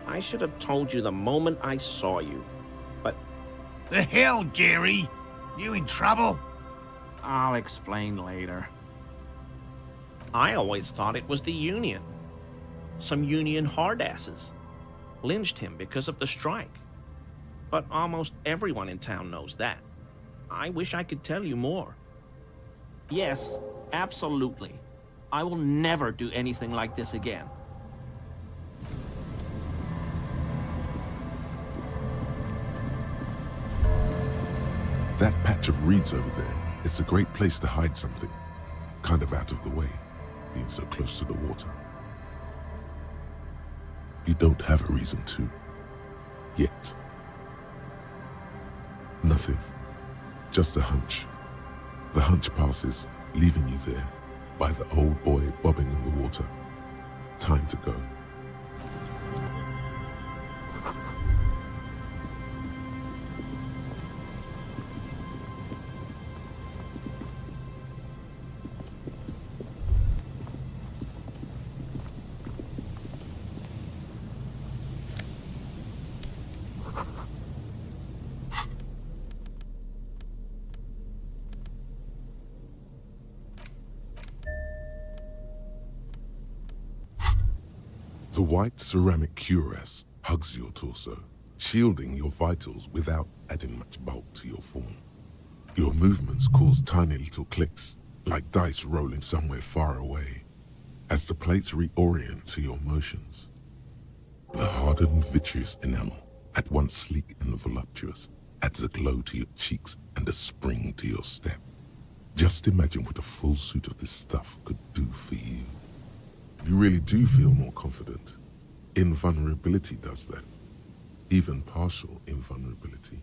I should have told you the moment I saw you, but... The hell, Gary? You in trouble? I'll explain later. I always thought it was the Union. Some Union hardasses lynched him because of the strike. But almost everyone in town knows that. I wish I could tell you more. Yes, absolutely. I will never do anything like this again. That patch of reeds over there, it's a great place to hide something. Kind of out of the way, being so close to the water. You don't have a reason to. Yet. Nothing. Just a hunch. The hunch passes, leaving you there, by the old boy bobbing in the water. Time to go. The white ceramic cuirass hugs your torso, shielding your vitals without adding much bulk to your form. Your movements cause tiny little clicks, like dice rolling somewhere far away, as the plates reorient to your motions. The hardened vitreous enamel, at once sleek and voluptuous, adds a glow to your cheeks and a spring to your step. Just imagine what a full suit of this stuff could do for you. You really do feel more confident. Invulnerability does that. Even partial invulnerability.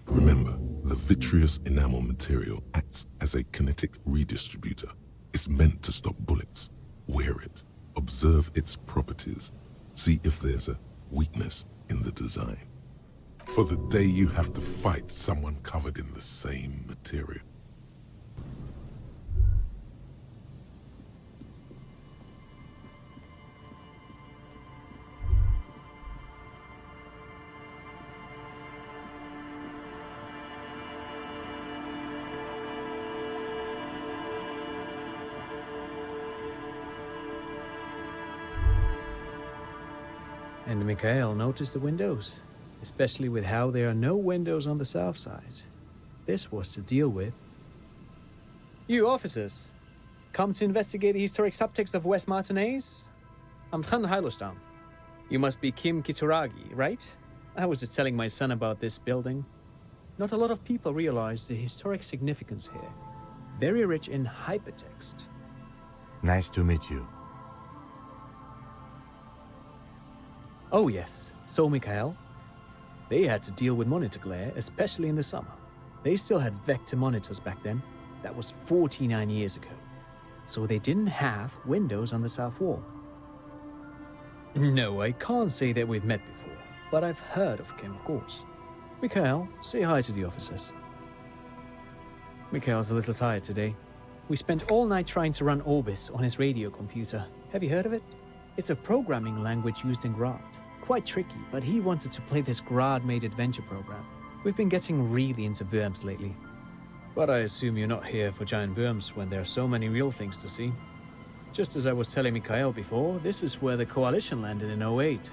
Remember, the vitreous enamel material acts as a kinetic redistributor. It's meant to stop bullets. Wear it. Observe its properties. See if there's a weakness in the design. For the day you have to fight someone covered in the same material. And Mikhail noticed the windows, especially with how there are no windows on the south side. This was to deal with. You officers, come to investigate the historic subtext of West Martinez? I'm Tran Heilostam. You must be Kim Kituragi, right? I was just telling my son about this building. Not a lot of people realize the historic significance here. Very rich in hypertext. Nice to meet you. Oh yes, so Mikhail. They had to deal with monitor glare, especially in the summer. They still had vector monitors back then. That was 49 years ago. So they didn't have windows on the south wall. No, I can't say that we've met before, but I've heard of Kim, of course. Mikhail, say hi to the officers. Mikhail's a little tired today. We spent all night trying to run Orbis on his radio computer. Have you heard of it? It's a programming language used in Grad. Quite tricky, but he wanted to play this Grad-made adventure program. We've been getting really into worms lately. But I assume you're not here for giant worms when there are so many real things to see. Just as I was telling Mikhail before, this is where the Coalition landed in 08.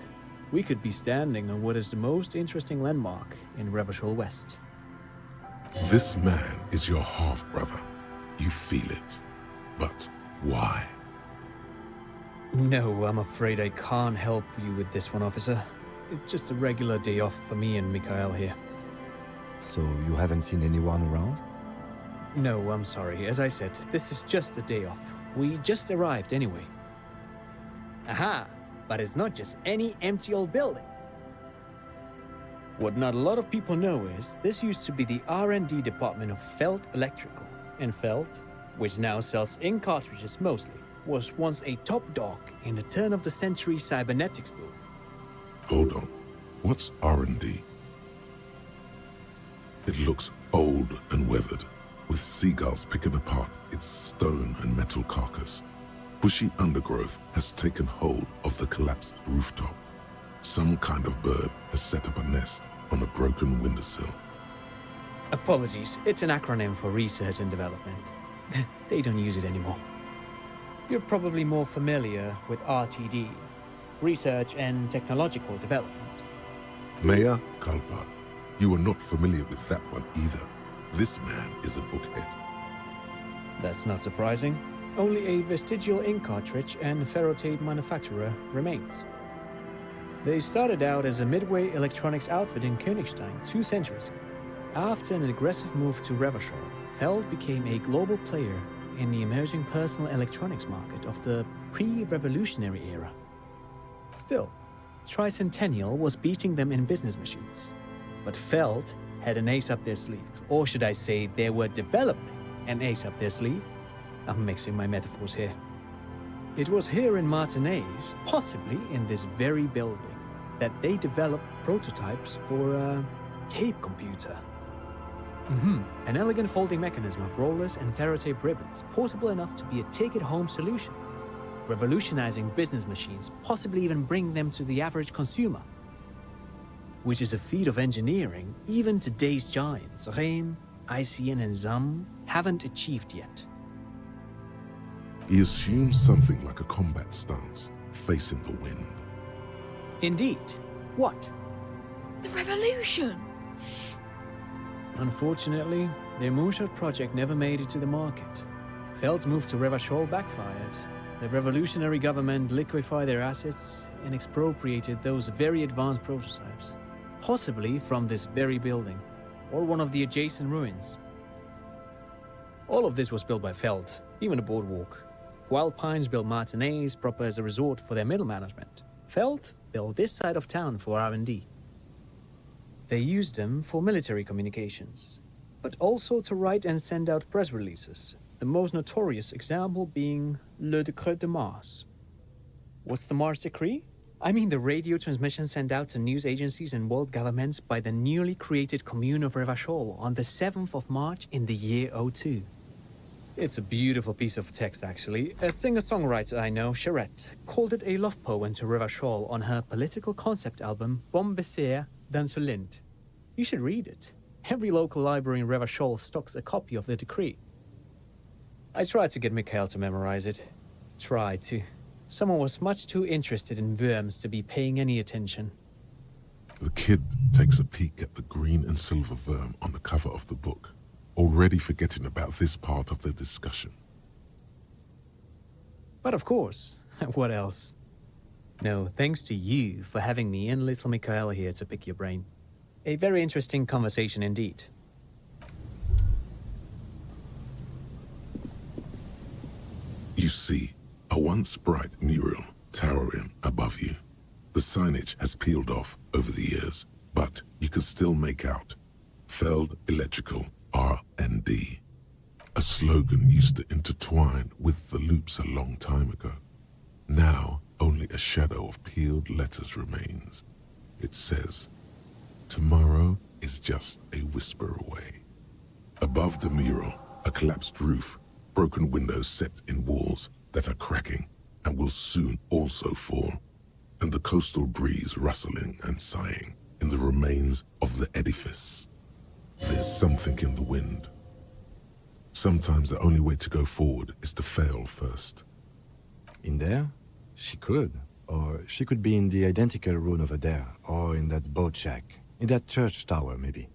We could be standing on what is the most interesting landmark in Revachol West. This man is your half-brother. You feel it. But why? No, I'm afraid I can't help you with this one, officer. It's just a regular day off for me and Mikhail here. So you haven't seen anyone around? No, I'm sorry. As I said, this is just a day off. We just arrived anyway. Aha! But it's not just any empty old building. What not a lot of people know is this used to be the R&D department of Felt Electrical. And Felt, which now sells ink cartridges mostly, was once a top dog in the turn-of-the-century cybernetics boom. Hold on. What's R&D? It looks old and weathered, with seagulls picking apart its stone and metal carcass. Bushy undergrowth has taken hold of the collapsed rooftop. Some kind of bird has set up a nest on a broken windowsill. Apologies, it's an acronym for research and development. They don't use it anymore. You're probably more familiar with RTD, Research and Technological Development. Mea culpa. You are not familiar with that one either. This man is a bookhead. That's not surprising. Only a vestigial ink cartridge and ferrotape manufacturer remains. They started out as a midway electronics outfit in Königstein 2 centuries ago. After an aggressive move to Revachol, Feld became a global player in the emerging personal electronics market of the pre-revolutionary era. Still, Tricentennial was beating them in business machines. But Feld had an ace up their sleeve, or should I say they were developing an ace up their sleeve. I'm mixing my metaphors here. It was here in Martinez, possibly in this very building, that they developed prototypes for a tape computer. An elegant folding mechanism of rollers and ferrotape ribbons, portable enough to be a take-it-home solution, revolutionizing business machines, possibly even bring them to the average consumer. Which is a feat of engineering even today's giants, Rehm, ICN and ZAM, haven't achieved yet. He assumes something like a combat stance, facing the wind. Indeed. What? The revolution! Unfortunately, their moonshot project never made it to the market. Feld's move to Revachol backfired. The revolutionary government liquefied their assets and expropriated those very advanced prototypes, possibly from this very building, or one of the adjacent ruins. All of this was built by Feld, even the boardwalk. Wild Pines built Martinez proper as a resort for their middle management. Feld built this side of town for R&D. They used them for military communications, but also to write and send out press releases, the most notorious example being Le Décret de Mars. What's the Mars Decree? I mean the radio transmission sent out to news agencies and world governments by the newly created commune of Revachol on the 7th of March in the year 02. It's a beautiful piece of text, actually. A singer-songwriter I know, Charette, called it a love poem to Revachol on her political concept album, Bon Baiser dans le Lind. You should read it. Every local library in Revachol stocks a copy of the decree. I tried to get Mikhail to memorize it. Tried to. Someone was much too interested in worms to be paying any attention. The kid takes a peek at the green and silver worm on the cover of the book, already forgetting about this part of the discussion. But of course, what else? No, thanks to you for having me and little Mikhail here to pick your brain. A very interesting conversation indeed. You see a once bright mural towering above you. The signage has peeled off over the years, but you can still make out Feld Electrical R&D. A slogan used to intertwine with the loops a long time ago. Now, only a shadow of peeled letters remains. It says, "Tomorrow is just a whisper away." Above the mural, a collapsed roof, broken windows set in walls that are cracking and will soon also fall, and the coastal breeze rustling and sighing in the remains of the edifice. There's something in the wind. Sometimes the only way to go forward is to fail first. In there? She could. Or she could be in the identical room over there, or in that boat shack, in that church tower, maybe.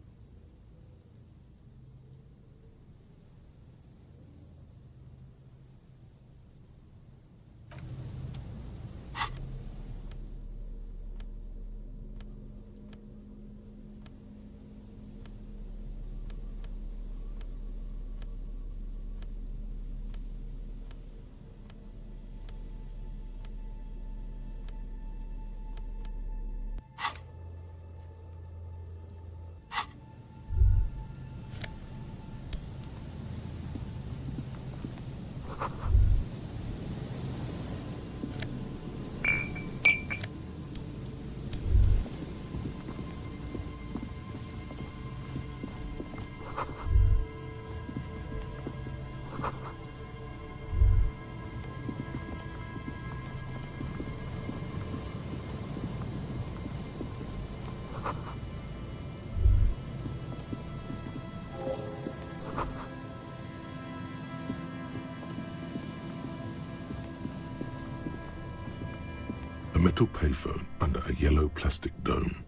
metal payphone under a yellow plastic dome.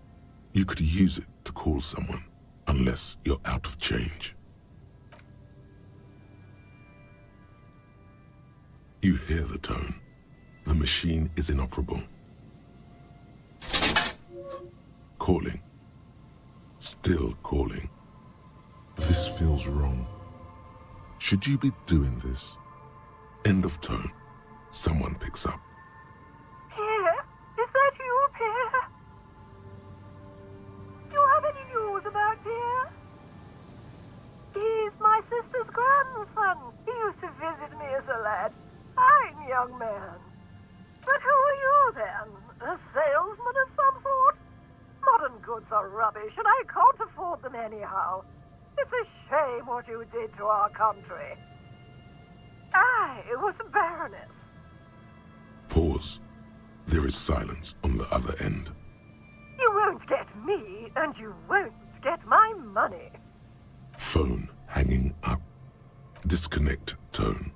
You could use it to call someone, unless you're out of change. You hear the tone. The machine is inoperable. Calling. Still calling. This feels wrong. Should you be doing this? End of tone. Someone picks up. Pierre? Is that you, Pierre? Do you have any news about Pierre? He's my sister's grandson. He used to visit me as a lad. Fine young man. But who are you, then? A salesman of some sort? Modern goods are rubbish, and I can't afford them anyhow. It's a shame what you did to our country. I was a baroness. Pause. There is silence on the other end. You won't get me, and you won't get my money. Phone hanging up. Disconnect tone.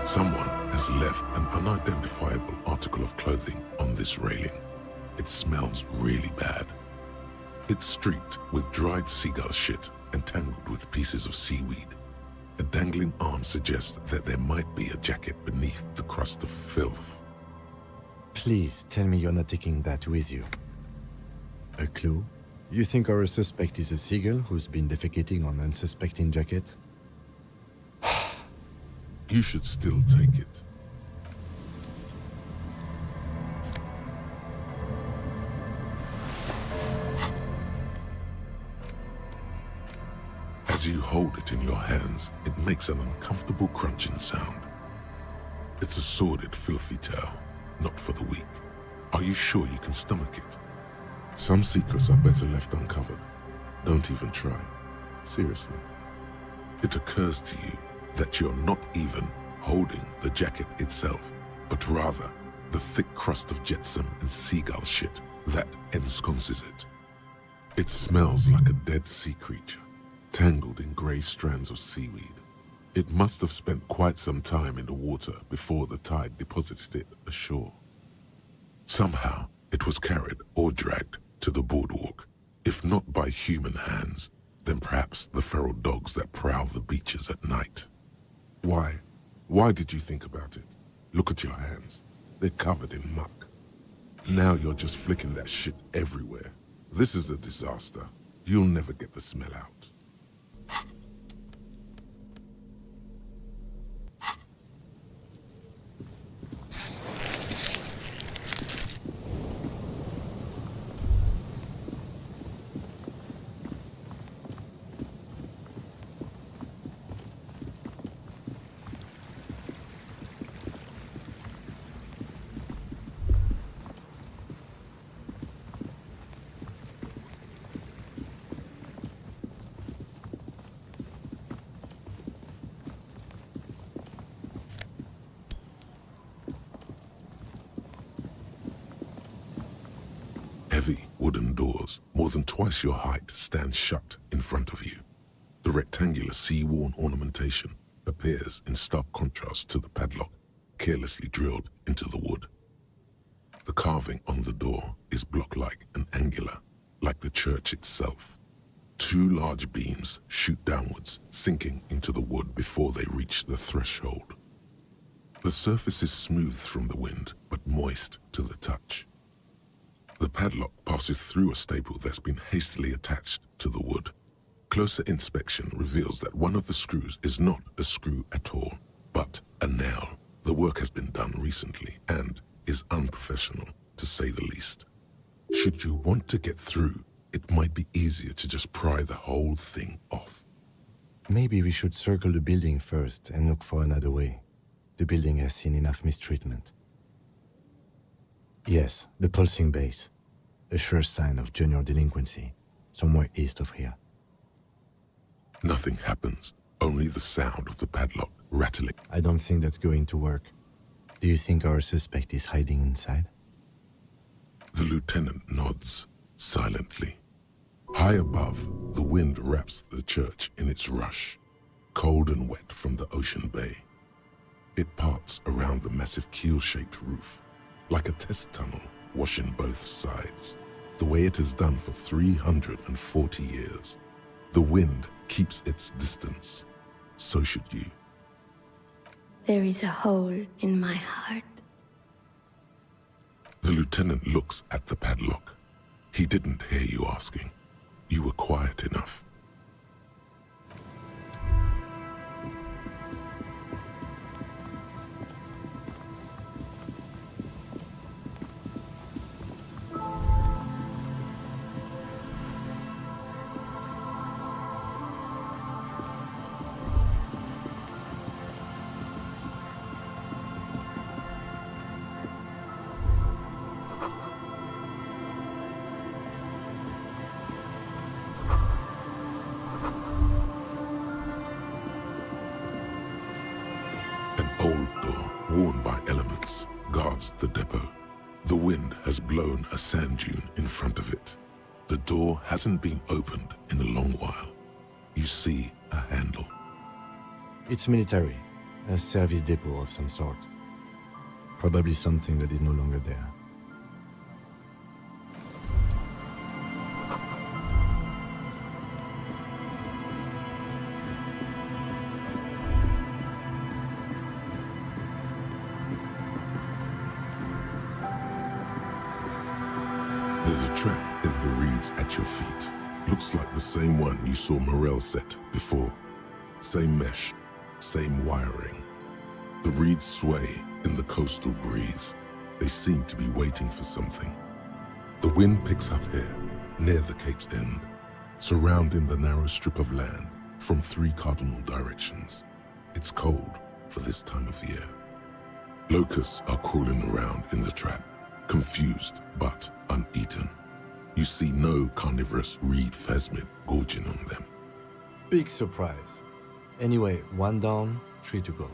Someone has left an unidentifiable article of clothing on this railing. It smells really bad. It's streaked with dried seagull shit and tangled with pieces of seaweed. A dangling arm suggests that there might be a jacket beneath the crust of filth. Please tell me you're not taking that with you. A clue? You think our suspect is a seagull who's been defecating on unsuspecting jacket? You should still take it. As you hold it in your hands, it makes an uncomfortable crunching sound. It's a sordid, filthy tale, not for the weak. Are you sure you can stomach it? Some secrets are better left uncovered. Don't even try. Seriously. It occurs to you that you're not even holding the jacket itself, but rather the thick crust of jetsam and seagull shit that ensconces it. It smells like a dead sea creature, tangled in grey strands of seaweed. It must have spent quite some time in the water before the tide deposited it ashore. Somehow, it was carried or dragged to the boardwalk, if not by human hands, then perhaps the feral dogs that prowl the beaches at night. Why? Why did you think about it? Look at your hands. They're covered in muck. Now you're just flicking that shit everywhere. This is a disaster. You'll never get the smell out. Heavy wooden doors, more than twice your height, stand shut in front of you. The rectangular sea-worn ornamentation appears in stark contrast to the padlock, carelessly drilled into the wood. The carving on the door is block-like and angular, like the church itself. Two large beams shoot downwards, sinking into the wood before they reach the threshold. The surface is smooth from the wind, but moist to the touch. The padlock passes through a staple that's been hastily attached to the wood. Closer inspection reveals that one of the screws is not a screw at all, but a nail. The work has been done recently and is unprofessional, to say the least. Should you want to get through, it might be easier to just pry the whole thing off. Maybe we should circle the building first and look for another way. The building has seen enough mistreatment. Yes, the pulsing base. A sure sign of junior delinquency, somewhere east of here. Nothing happens, only the sound of the padlock rattling. I don't think that's going to work. Do you think our suspect is hiding inside? The lieutenant nods, silently. High above, the wind wraps the church in its rush, cold and wet from the ocean bay. It parts around the massive keel-shaped roof, like a test tunnel washing both sides, the way it has done for 340 years. The wind keeps its distance. So should you. There is a hole in my heart. The lieutenant looks at the padlock. He didn't hear you asking. You were quiet enough. Worn by elements, guards the depot. The wind has blown a sand dune in front of it. The door hasn't been opened in a long while. You see a handle. It's military, a service depot of some sort. Probably something that is no longer there. There's a trap in the reeds at your feet. Looks like the same one you saw Morel set before. Same mesh, same wiring. The reeds sway in the coastal breeze. They seem to be waiting for something. The wind picks up here, near the cape's end, surrounding the narrow strip of land from 3 cardinal directions. It's cold for this time of year. Locusts are crawling around in the trap, confused but uneaten. You see no carnivorous reed phasmid gorging on them. Big surprise. Anyway, 1 down, 3 to go.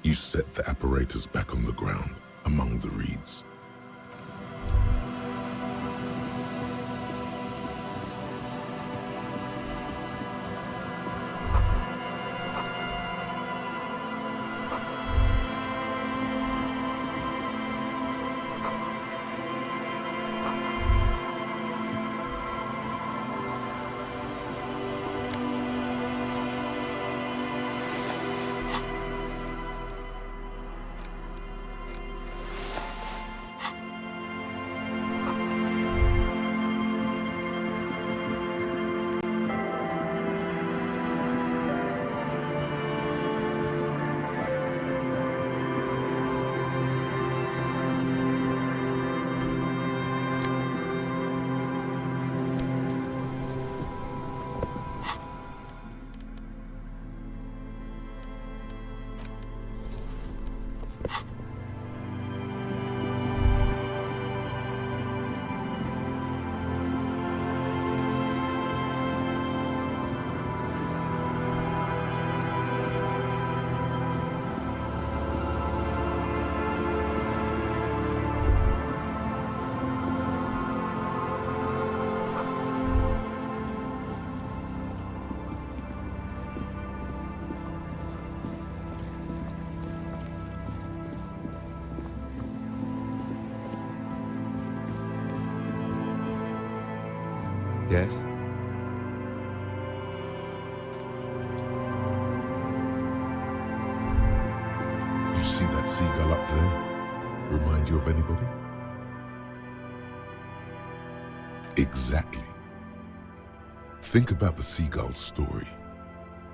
You set the apparatus back on the ground among the reeds. Yes? You see that seagull up there? Remind you of anybody? Exactly. Think about the seagull's story.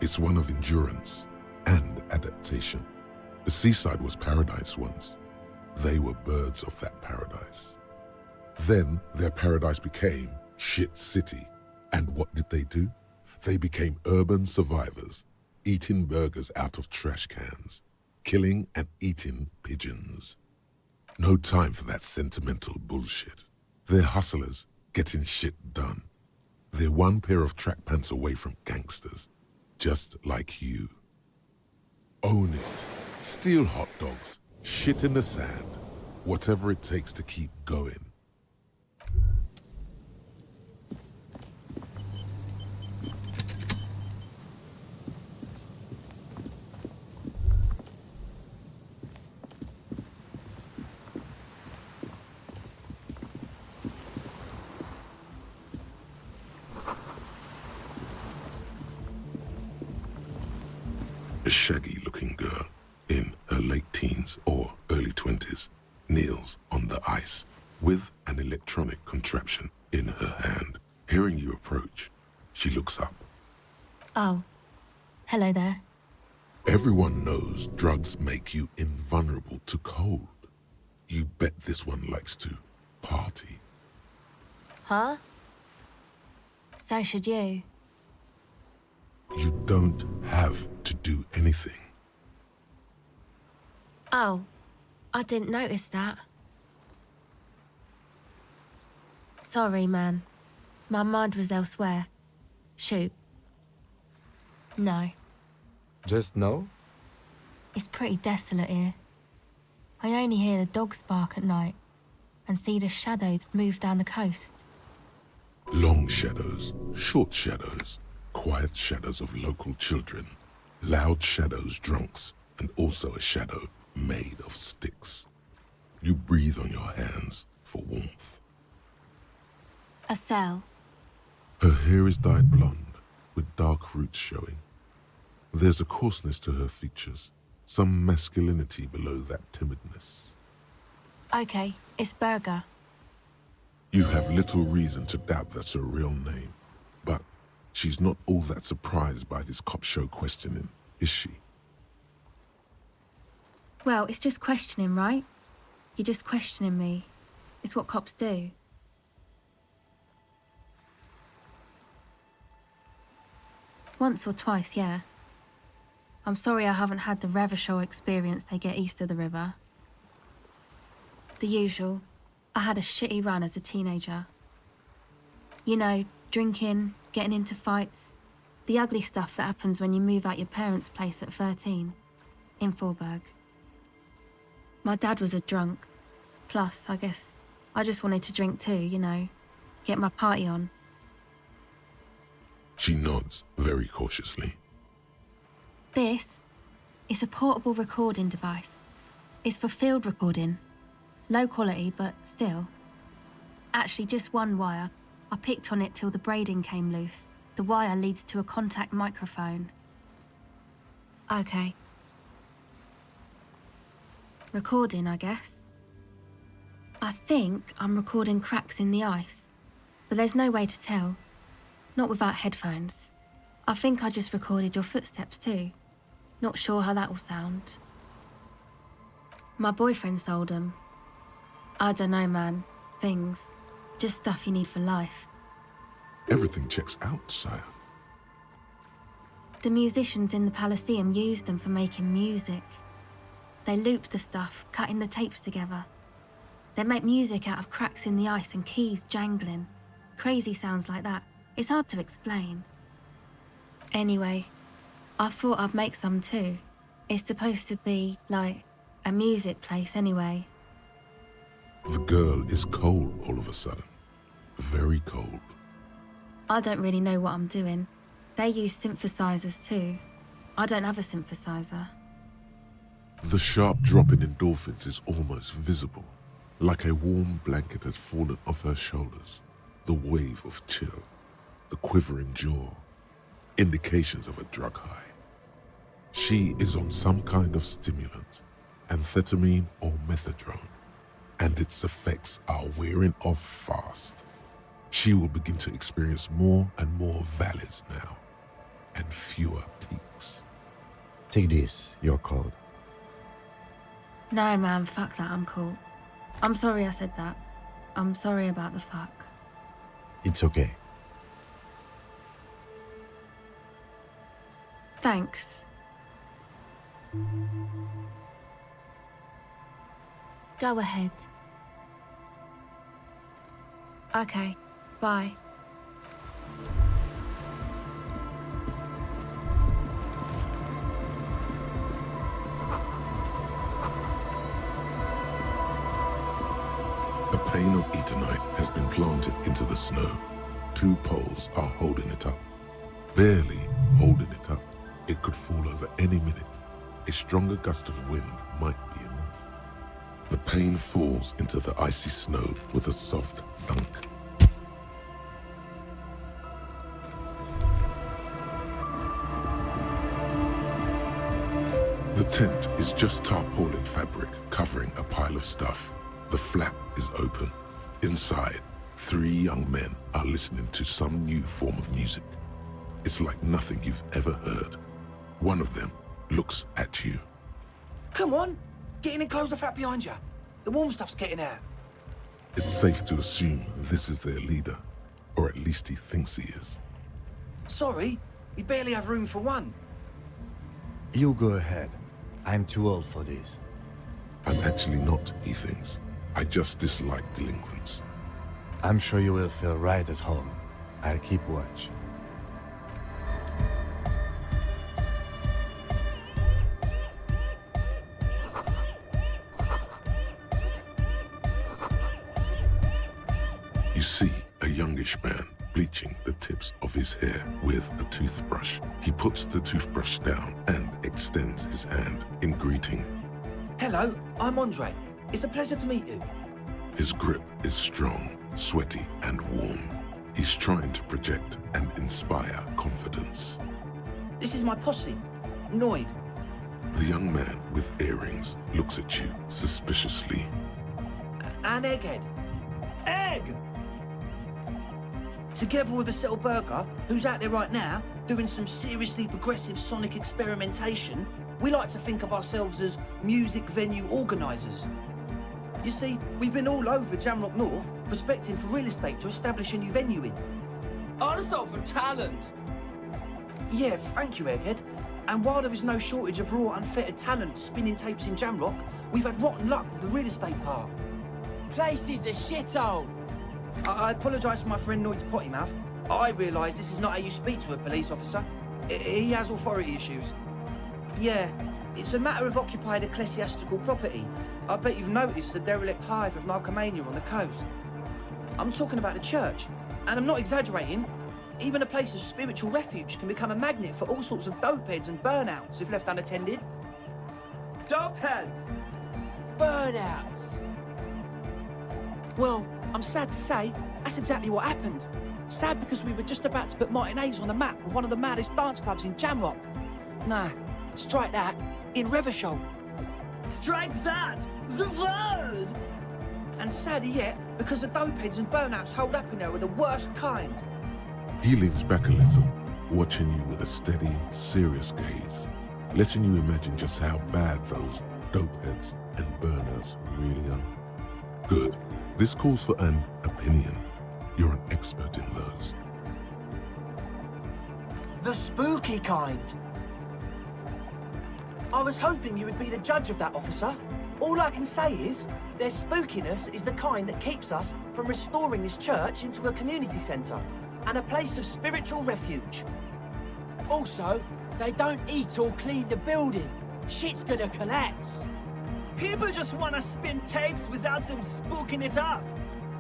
It's one of endurance and adaptation. The seaside was paradise once. They were birds of that paradise. Then their paradise became shit city. And what did they do? They became urban survivors, eating burgers out of trash cans, killing and eating pigeons. No time for that sentimental bullshit. They're hustlers, getting shit done. They're one pair of track pants away from gangsters, just like you. Own it. Steal hot dogs, shit in the sand, whatever it takes to keep going. A shaggy-looking girl in her late teens or early 20s kneels on the ice with an electronic contraption in her hand. Hearing you approach, she looks up. Oh, hello there. Everyone knows drugs make you invulnerable to cold. You bet this one likes to party. Huh? So should you. You don't have to do anything. Oh, I didn't notice that. Sorry, man. My mind was elsewhere. Shoot. No. Just no? It's pretty desolate here. I only hear the dogs bark at night and see the shadows move down the coast. Long shadows, short shadows, quiet shadows of local children, loud shadows drunks, and also a shadow made of sticks. You breathe on your hands for warmth. A cell. Her hair is dyed blonde, with dark roots showing. There's a coarseness to her features, some masculinity below that timidness. Okay, it's Berger. You have little reason to doubt that's her real name, but she's not all that surprised by this cop show questioning, is she? Well, it's just questioning, right? You're just questioning me. It's what cops do. Once or twice, yeah. I'm sorry I haven't had the Revachol experience they get east of the river. The usual. I had a shitty run as a teenager. You know, drinking, getting into fights. The ugly stuff that happens when you move out your parents' place at 13, in Forberg. My dad was a drunk. Plus, I guess, I just wanted to drink too, you know. Get my party on. She nods very cautiously. This is a portable recording device. It's for field recording. Low quality, but still. Actually, just one wire. I picked on it till the braiding came loose. The wire leads to a contact microphone. Okay. Recording, I guess. I think I'm recording cracks in the ice, but there's no way to tell. Not without headphones. I think I just recorded your footsteps too. Not sure how that will sound. My boyfriend sold them. I don't know, man. Things. Just stuff you need for life. Everything checks out, sire. The musicians in the Palaceum used them for making music. They looped the stuff, cutting the tapes together. They make music out of cracks in the ice and keys jangling. Crazy sounds like that. It's hard to explain. Anyway, I thought I'd make some too. It's supposed to be, like, a music place anyway. The girl is cold all of a sudden. Very cold. I don't really know what I'm doing. They use synthesizers too. I don't have a synthesizer. The sharp drop in endorphins is almost visible, like a warm blanket has fallen off her shoulders. The wave of chill. the quivering jaw, indications of a drug high. She is on some kind of stimulant, amphetamine or methadone, and its effects are wearing off fast. She will begin to experience more and more valleys now, and fewer peaks. Take this, you're cold. No, man, fuck that, I'm cool. I'm sorry I said that. I'm sorry about the fuck. It's okay. Thanks. Go ahead. Okay, bye. A pane of eternite has been planted into the snow. 2 poles are holding it up. Barely holding it up. It could fall over any minute. A stronger gust of wind might be enough. The pane falls into the icy snow with a soft thunk. The tent is just tarpaulin fabric covering a pile of stuff. The flap is open. Inside, 3 young men are listening to some new form of music. It's like nothing you've ever heard. One of them looks at you. Come on, get in and close the flap behind you. The warm stuff's getting out. It's safe to assume this is their leader, or at least he thinks he is. Sorry, we barely have room for one. You go ahead. I'm too old for this. I'm actually not, he thinks. I just dislike delinquents. I'm sure you will feel right at home. I'll keep watch. You see a youngish man bleaching the tips of his hair with a toothbrush. He puts the toothbrush down and extends his hand in greeting. Hello, I'm Andre. It's a pleasure to meet you. His grip is strong, sweaty, and warm. He's trying to project and inspire confidence. This is my posse, Noid. The young man with earrings looks at you suspiciously. And Egghead. Egg! Together with a Settle Burger, who's out there right now, doing some seriously progressive sonic experimentation, we like to think of ourselves as music venue organisers. You see, we've been all over Jamrock North, prospecting for real estate to establish a new venue in. Also for talent. Yeah, thank you, Egghead. And while there is no shortage of raw, unfettered talent spinning tapes in Jamrock, we've had rotten luck with the real estate part. Place is a shithole. I apologise for my friend Noid's potty mouth. I realise this is not how you speak to a police officer. He has authority issues. Yeah, it's a matter of occupied ecclesiastical property. I bet you've noticed the derelict hive of narcomania on the coast. I'm talking about the church, and I'm not exaggerating. Even a place of spiritual refuge can become a magnet for all sorts of dopeheads and burnouts if left unattended. Dopeheads! Burnouts! Well, I'm sad to say, that's exactly what happened. Sad because we were just about to put Martinez on the map with one of the maddest dance clubs in Jamrock. Nah, strike that, in Revachol. Strike that! The word! And sadder yet, because the dopeheads and burnouts holed up in there are the worst kind. He leans back a little, watching you with a steady, serious gaze, letting you imagine just how bad those dopeheads and burnouts really are. Good. This calls for an opinion. You're an expert in those. The spooky kind. I was hoping you would be the judge of that, officer. All I can say is, their spookiness is the kind that keeps us from restoring this church into a community centre and a place of spiritual refuge. Also, they don't eat or clean the building. Shit's gonna collapse. People just want to spin tapes without them spooking it up.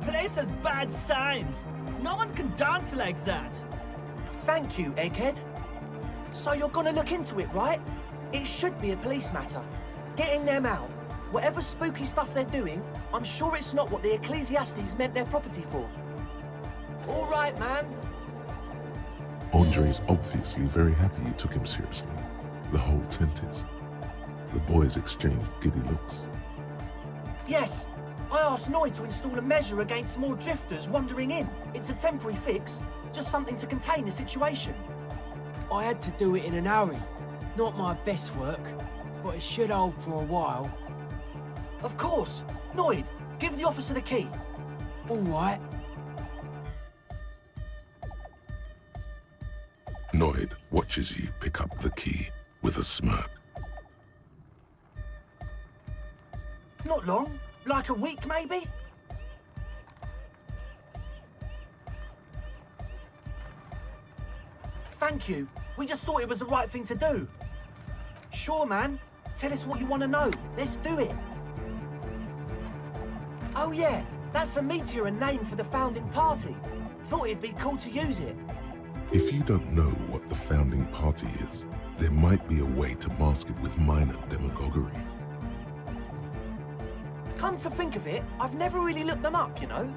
Place has bad signs. No one can dance like that. Thank you, Egghead. So you're gonna look into it, right? It should be a police matter. Getting them out. Whatever spooky stuff they're doing, I'm sure it's not what the Ecclesiastes meant their property for. All right, man. Andre's obviously very happy you took him seriously. The whole tent is. The boys exchanged giddy looks. Yes, I asked Noid to install a measure against more drifters wandering in. It's a temporary fix, just something to contain the situation. I had to do it in an hurry. Not my best work, but it should hold for a while. Of course! Noid, give the officer the key. All right. Noid watches you pick up the key with a smirk. Not long, like a week maybe? Thank you. We just thought it was the right thing to do. Sure, man. Tell us what you want to know. Let's do it. Oh yeah, that's a meteor and name for the founding party. Thought it'd be cool to use it. If you don't know what the founding party is, there might be a way to mask it with minor demagoguery. Come to think of it, I've never really looked them up, you know?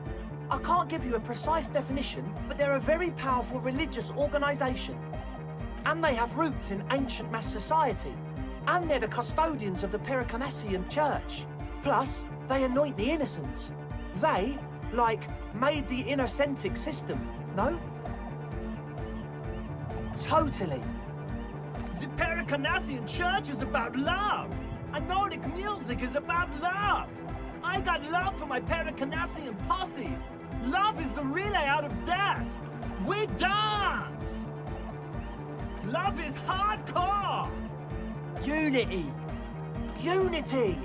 I can't give you a precise definition, but they're a very powerful religious organisation. And they have roots in ancient mass society. And they're the custodians of the Pericanassian Church. Plus, they anoint the innocents. They, like, made the innocentic system, no? Totally. The Pericanassian Church is about love. And Nordic music is about love. I got love for my Pericanassian posse. Love is the relay out of death. We dance. Love is hardcore. Unity. Unity.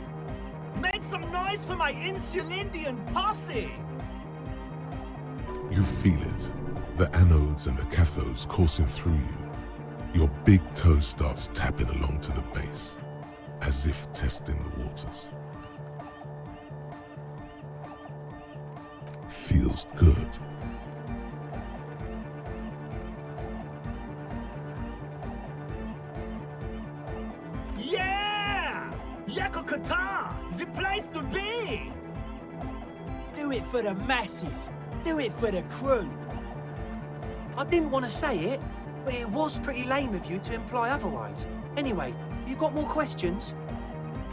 Make some noise for my Insulindian posse. You feel it. The anodes and the cathodes coursing through you. Your big toe starts tapping along to the base, as if testing the waters. Feels good. Yeah! Yakokata! The place to be! Do it for the masses. Do it for the crew. I didn't want to say it, but it was pretty lame of you to imply otherwise. Anyway, you got more questions?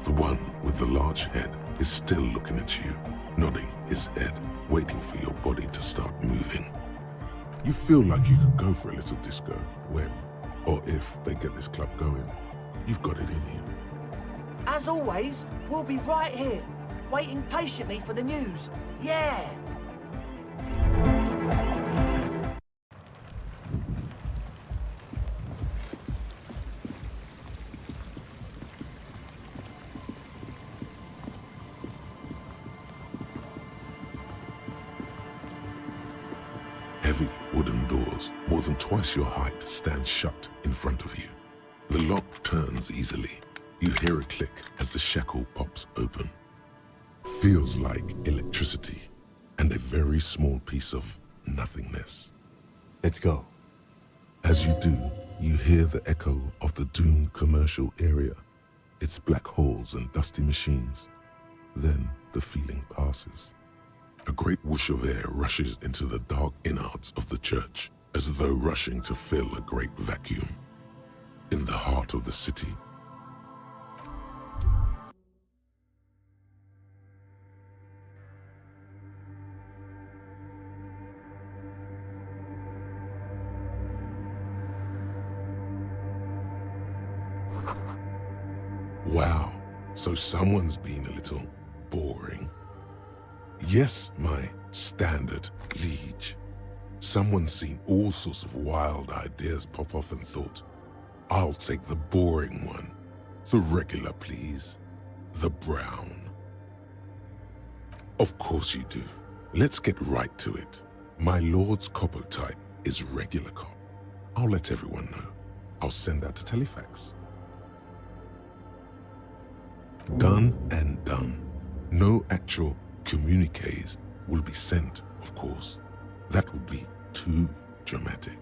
The one with the large head is still looking at you, nodding his head, waiting for your body to start moving. You feel like you could go for a little disco when, or if they get this club going. You've got it in you. As always, we'll be right here, waiting patiently for the news. Yeah! Heavy wooden doors, more than twice your height, stand shut in front of you. The lock turns easily. You hear a click as the shackle pops open. Feels like electricity and a very small piece of nothingness. Let's go. As you do, you hear the echo of the doomed commercial area, its black holes and dusty machines. Then the feeling passes. A great whoosh of air rushes into the dark innards of the church, as though rushing to fill a great vacuum. In the heart of the city, wow, so someone's been a little boring. Yes, my standard liege. Someone's seen all sorts of wild ideas pop off and thought, I'll take the boring one. The regular, please. The brown. Of course you do. Let's get right to it. My lord's copotype is regular cop. I'll let everyone know. I'll send out a telefax. Done and done. No actual communiques will be sent, of course. That would be too dramatic.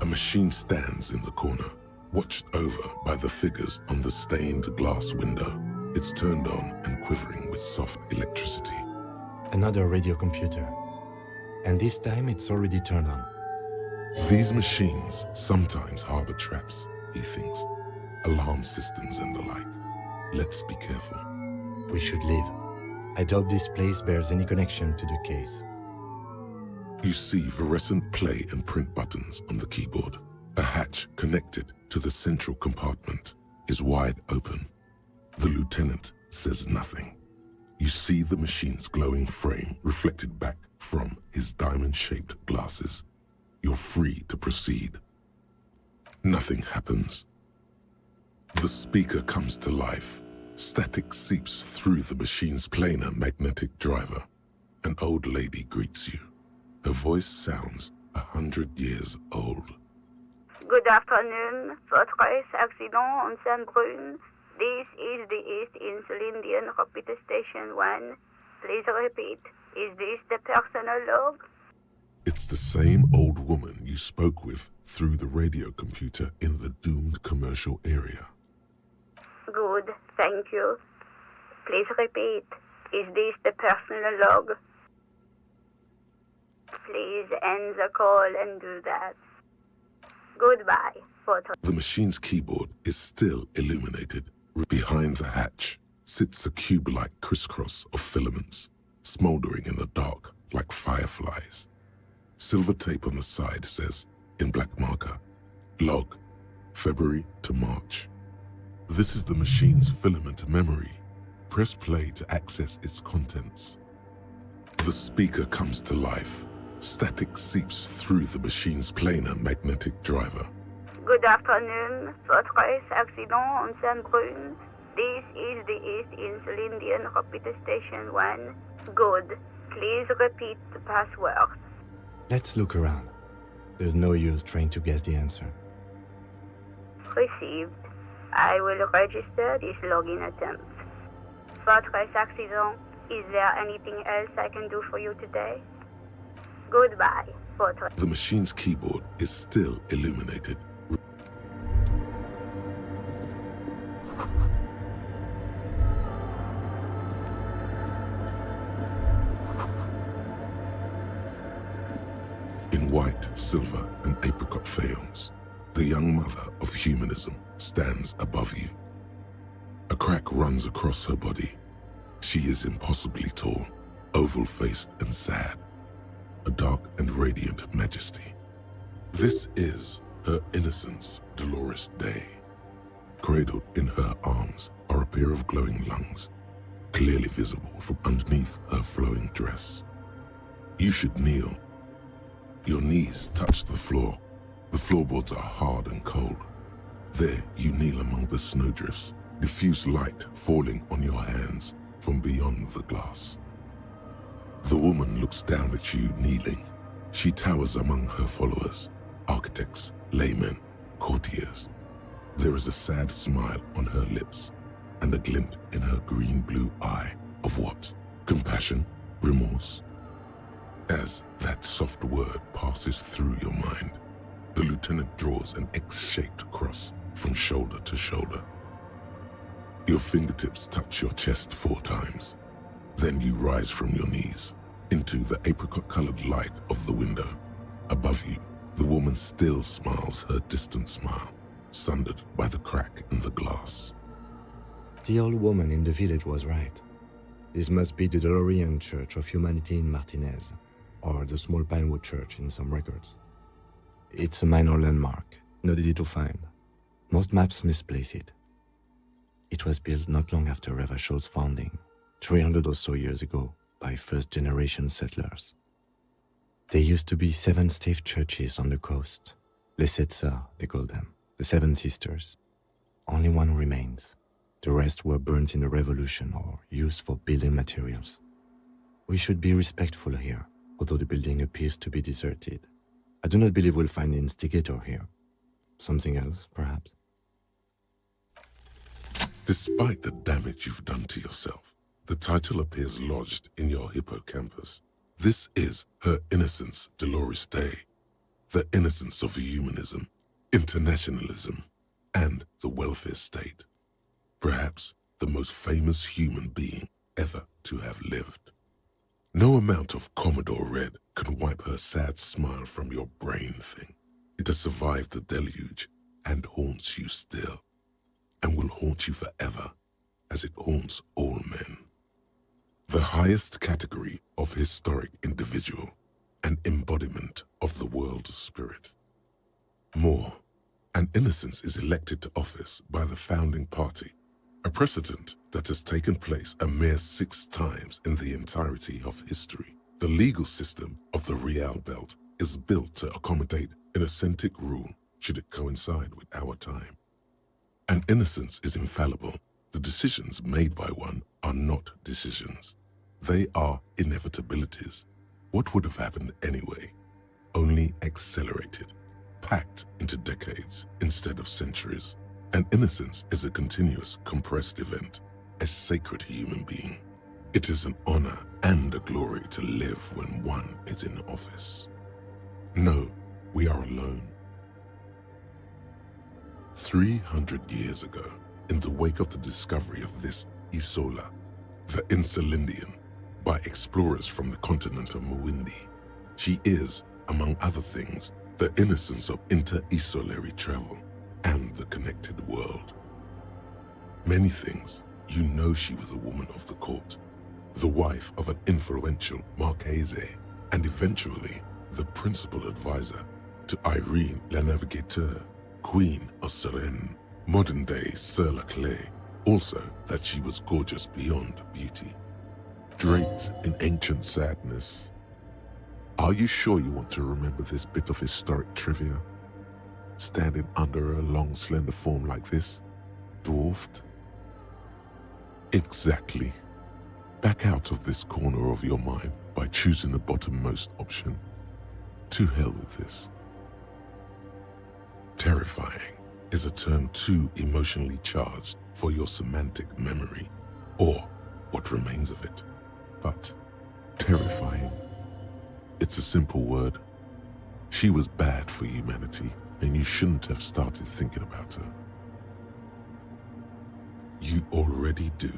A machine stands in the corner, watched over by the figures on the stained glass window. It's turned on and quivering with soft electricity. Another radio computer. And this time it's already turned on. These machines sometimes harbor traps, he thinks. Alarm systems and the like. Let's be careful. We should leave. I doubt this place bears any connection to the case. You see fluorescent play and print buttons on the keyboard. A hatch connected to the central compartment is wide open. The lieutenant says nothing. You see the machine's glowing frame reflected back from his diamond-shaped glasses. You're free to proceed. Nothing happens. The speaker comes to life. Static seeps through the machine's planar magnetic driver. An old lady greets you. Her voice sounds 100 years old. Good afternoon. Fortress accident on Saint-Brune. This is the East Insulindian Repeater Station 1. Please repeat. Is this the personal log? It's the same old woman you spoke with through the radio computer in the doomed commercial area. Good, thank you. Please repeat. Is this the personal log? Please end the call and do that. Goodbye, Fortress. The machine's keyboard is still illuminated. Behind the hatch sits a cube-like crisscross of filaments, smoldering in the dark like fireflies. Silver tape on the side says, in black marker, log, February to March. This is the machine's filament memory. Press play to access its contents. The speaker comes to life. Static seeps through the machine's planar magnetic driver. Good afternoon, Fortress accident on Saint-Brune. This is the East Insulindian Repeater Station 1. Good. Please repeat the password. Let's look around. There's no use trying to guess the answer. Received. I will register this login attempt. Fortress accident. Is there anything else I can do for you today? Goodbye, Fortress. The machine's keyboard is still illuminated. In white, silver, and apricot faience, the young mother of humanism stands above you. A crack runs across her body. She is impossibly tall, oval-faced and sad. A dark and radiant majesty. This is her innocence, Dolores Day. Cradled in her arms are a pair of glowing lungs, clearly visible from underneath her flowing dress. You should kneel. Your knees touch the floor. The floorboards are hard and cold. There you kneel among the snowdrifts, diffuse light falling on your hands from beyond the glass. The woman looks down at you kneeling. She towers among her followers, architects, laymen, courtiers. There is a sad smile on her lips and a glint in her green-blue eye of what? Compassion? Remorse? As that soft word passes through your mind, the lieutenant draws an X-shaped cross from shoulder to shoulder. Your fingertips touch your chest 4 times. Then you rise from your knees into the apricot-colored light of the window. Above you, the woman still smiles her distant smile, sundered by the crack in the glass. The old woman in the village was right. This must be the DeLorean Church of Humanity in Martinez, or the small Pinewood Church in some records. It's a minor landmark, not easy to find. Most maps misplace it. It was built not long after Revachol's founding, 300 or so years ago, by first-generation settlers. There used to be 7 stave churches on the coast. Les Sept Sœurs, they call them, the 7 sisters. Only one remains. The rest were burnt in the revolution or used for building materials. We should be respectful here, although the building appears to be deserted. I do not believe we'll find the instigator here. Something else, perhaps? Despite the damage you've done to yourself, the title appears lodged in your hippocampus. This is Her Innocence Dolores Day, the innocence of humanism, internationalism, and the welfare state. Perhaps the most famous human being ever to have lived. No amount of Commodore Red can wipe her sad smile from your brain thing. It has survived the deluge and haunts you still, and will haunt you forever, as it haunts all men. The highest category of historic individual, an embodiment of the world spirit. More, an innocence is elected to office by the founding party, a precedent that has taken place a mere 6 times in the entirety of history. The legal system of the Real Belt is built to accommodate innocent rule should it coincide with our time. An innocence is infallible. The decisions made by one are not decisions. They are inevitabilities. What would have happened anyway? Only accelerated, packed into decades instead of centuries. An innocence is a continuous, compressed event, a sacred human being. It is an honor and a glory to live when one is in office. No, we are alone. 300 years ago, in the wake of the discovery of this Isola, the Insulindian, by explorers from the continent of Muindi, she is, among other things, the innocence of inter-isolary travel and the connected world. Many things, you know she was a woman of the court, the wife of an influential Marchese, and eventually the principal advisor to Irene La Navigateur, Queen of Suresnes, modern-day Sir Laclay, also that she was gorgeous beyond beauty. Draped in ancient sadness. Are you sure you want to remember this bit of historic trivia? Standing under a long, slender form like this, dwarfed? Exactly. Back out of this corner of your mind by choosing the bottommost option. To hell with this. Terrifying is a term too emotionally charged for your semantic memory, or what remains of it. But terrifying, it's a simple word. She was bad for humanity, and you shouldn't have started thinking about her. You already do.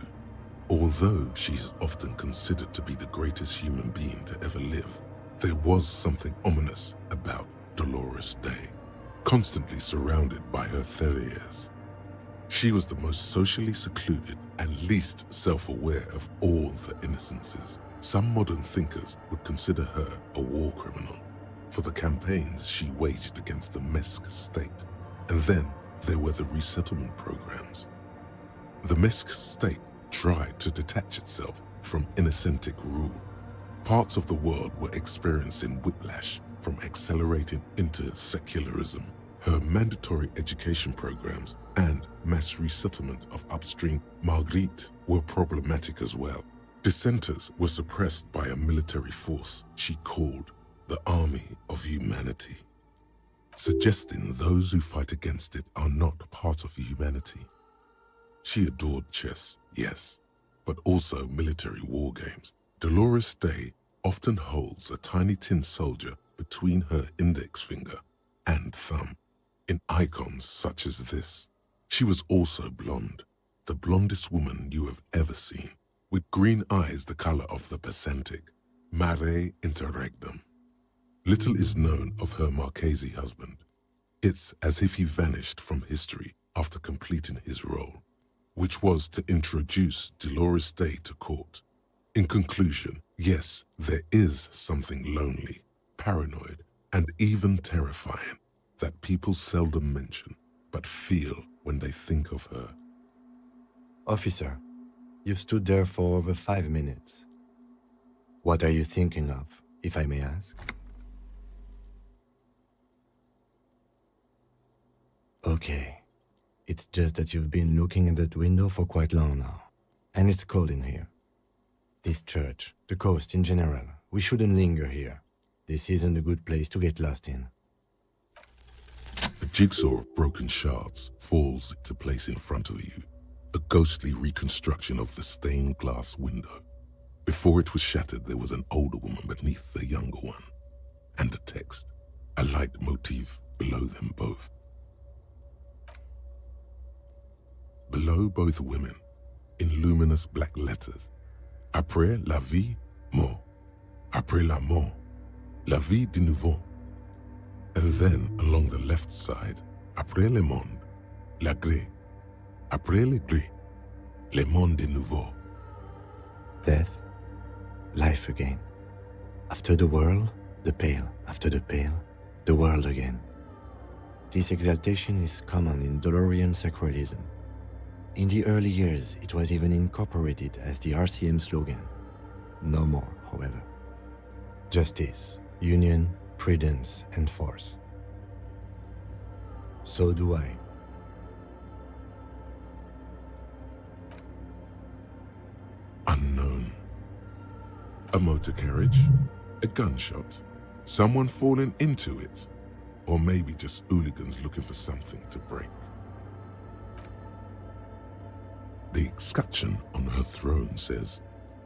Although she's often considered to be the greatest human being to ever live, there was something ominous about Dolores Day, constantly surrounded by her terriers. She was the most socially secluded and least self-aware of all the innocences. Some modern thinkers would consider her a war criminal for the campaigns she waged against the Mesk state. And then there were the resettlement programs. The Mesk state tried to detach itself from innocentic rule. Parts of the world were experiencing whiplash from accelerating into secularism. Her mandatory education programs and mass resettlement of upstream Marguerite were problematic as well. Dissenters were suppressed by a military force she called the Army of Humanity, suggesting those who fight against it are not part of humanity. She adored chess, yes, but also military war games. Dolores Day often holds a tiny tin soldier between her index finger and thumb in icons such as this. She was also blonde, the blondest woman you have ever seen, with green eyes the color of the Pacentic, mare interregnum. Little is known of her Marchese husband. It's as if he vanished from history after completing his role, which was to introduce Dolores Day to court. In conclusion, yes, there is something lonely, paranoid, and even terrifying that people seldom mention, but feel when they think of her. Officer, you've stood there for over 5 minutes. What are you thinking of, if I may ask? Okay. It's just that you've been looking at that window for quite long now. And it's cold in here. This church, the coast in general, we shouldn't linger here. This isn't a good place to get lost in. A jigsaw of broken shards falls into place in front of you, a ghostly reconstruction of the stained glass window. Before it was shattered, there was an older woman beneath the younger one, and a text, a light motif below them both. Below both women, in luminous black letters, après la vie, mort. Après la mort, la vie de nouveau. And then, along the left side, après le monde, la gré. Après le gré, le monde de nouveau. Death, life again. After the world, the pale. After the pale, the world again. This exaltation is common in Dolorian sacralism. In the early years, it was even incorporated as the RCM slogan. No more, however. Justice, union, prudence, and force. So do I. Unknown. A motor carriage, a gunshot, someone falling into it, or maybe just hooligans looking for something to break. The escutcheon on her throne says,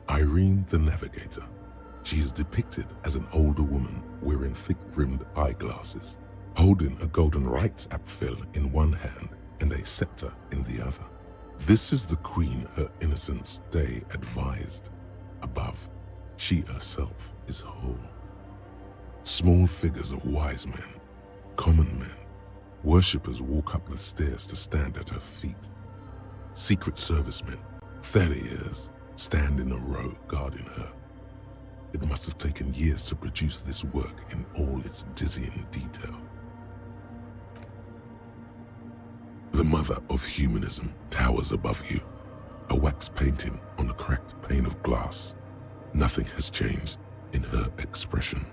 Irene the Navigator. She is depicted as an older woman wearing thick-rimmed eyeglasses, holding a golden Reichsapfel in one hand and a scepter in the other. This is the queen her innocence day advised. Above, she herself is whole. Small figures of wise men, common men, worshippers walk up the stairs to stand at her feet. Secret servicemen, 30 years, stand in a row guarding her. It must have taken years to produce this work in all its dizzying detail. The mother of humanism towers above you, a wax painting on a cracked pane of glass. Nothing has changed in her expression.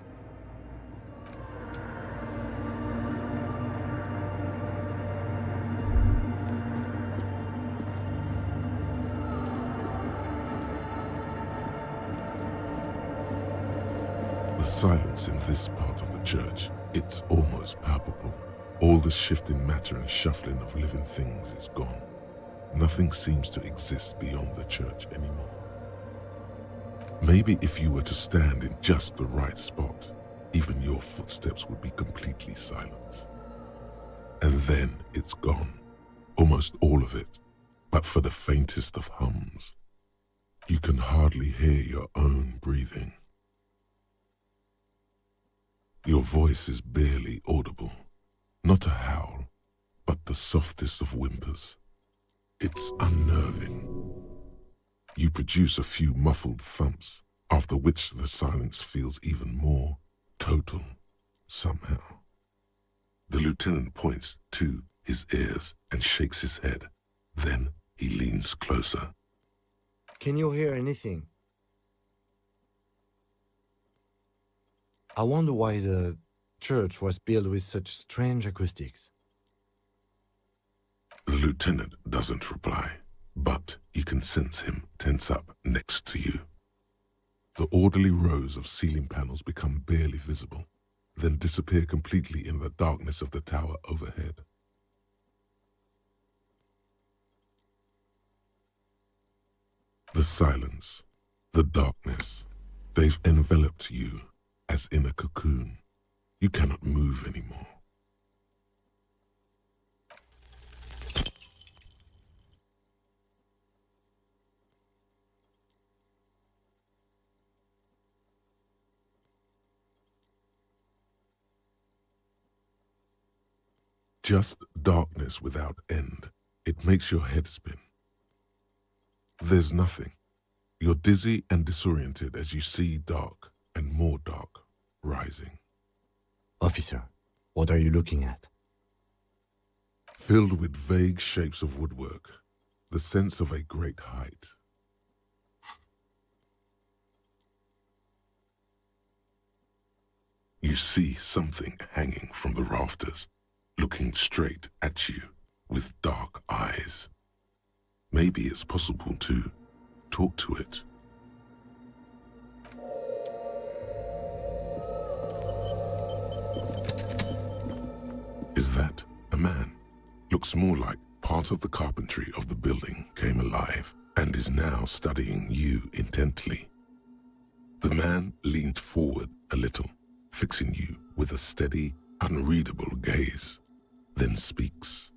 The silence in this part of the church, it's almost palpable. All the shifting matter and shuffling of living things is gone. Nothing seems to exist beyond the church anymore. Maybe if you were to stand in just the right spot, even your footsteps would be completely silent. And then it's gone, almost all of it, but for the faintest of hums. You can hardly hear your own breathing. Your voice is barely audible, not a howl, but the softest of whimpers. It's unnerving. You produce a few muffled thumps, after which the silence feels even more total, somehow. The lieutenant points to his ears and shakes his head. Then he leans closer. Can you hear anything? I wonder why the church was built with such strange acoustics. The lieutenant doesn't reply, but you can sense him tense up next to you. The orderly rows of ceiling panels become barely visible, then disappear completely in the darkness of the tower overhead. The silence, the darkness, they've enveloped you as in a cocoon. You cannot move anymore. Just darkness without end. It makes your head spin. There's nothing. You're dizzy and disoriented as you see dark and more dark rising. Officer, what are you looking at? Filled with vague shapes of woodwork, the sense of a great height. You see something hanging from the rafters, looking straight at you with dark eyes. Maybe it's possible to talk to it. Is that a man? Looks more like part of the carpentry of the building came alive and is now studying you intently. The man leaned forward a little, fixing you with a steady, unreadable gaze, then speaks.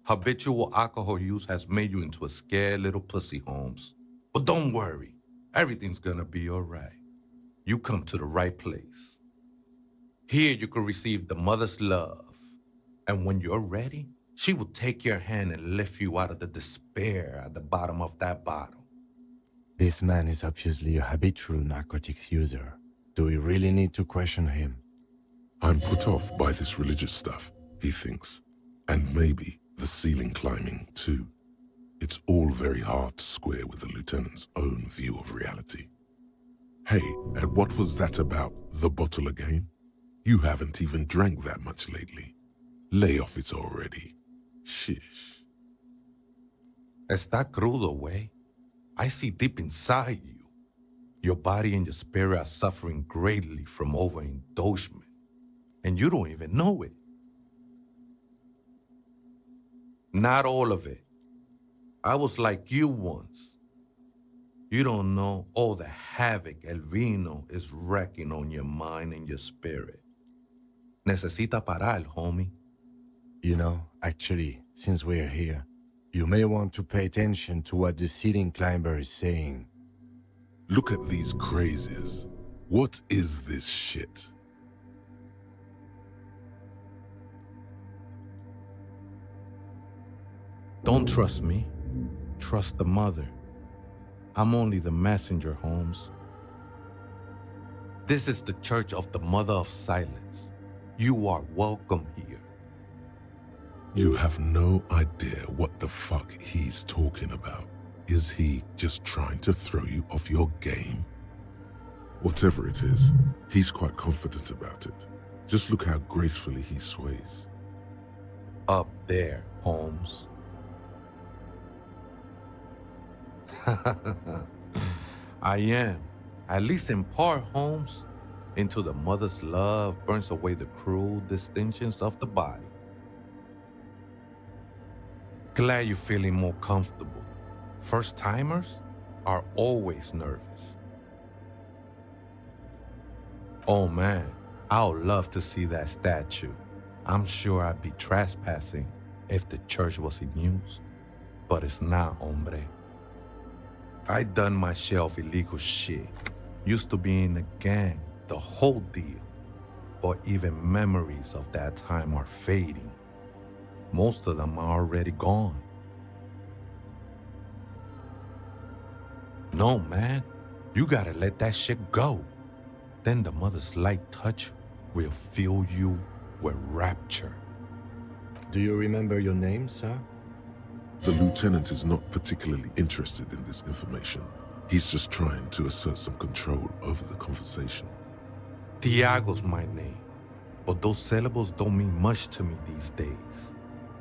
Habitual alcohol use has made you into a scared little pussy, Holmes. But don't worry, everything's gonna be all right. You come to the right place. Here you can receive the mother's love. And when you're ready, she will take your hand and lift you out of the despair at the bottom of that bottle. This man is obviously a habitual narcotics user. Do we really need to question him? I'm put off by this religious stuff, he thinks. And maybe the ceiling climbing, too. It's all very hard to square with the lieutenant's own view of reality. Hey, and what was that about the bottle again? You haven't even drank that much lately. Lay off it already. Shish. Está crudo, way. I see deep inside you. Your body and your spirit are suffering greatly from overindulgence. And you don't even know it. Not all of it. I was like you once. You don't know all the havoc El Vino is wrecking on your mind and your spirit. Necesita parar, homie. You know, actually, since we're here, you may want to pay attention to what the ceiling climber is saying. Look at these crazies. What is this shit? Don't trust me. Trust the mother. I'm only the messenger, Holmes. This is the Church of the Mother of Silence. You are welcome here. You have no idea what the fuck he's talking about. Is he just trying to throw you off your game? Whatever it is, he's quite confident about it. Just look how gracefully he sways. Up there, Holmes. I am, at least in part, Holmes. Until the mother's love burns away the cruel distinctions of the body. Glad you're feeling more comfortable. First-timers are always nervous. Oh man, I would love to see that statue. I'm sure I'd be trespassing if the church was in use. But it's not, hombre. I done my share of illegal shit. Used to be in a gang, the whole deal. But even memories of that time are fading. Most of them are already gone. No, man. You gotta let that shit go. Then the mother's light touch will fill you with rapture. Do you remember your name, sir? The lieutenant is not particularly interested in this information. He's just trying to assert some control over the conversation. Tiago's my name, but those syllables don't mean much to me these days.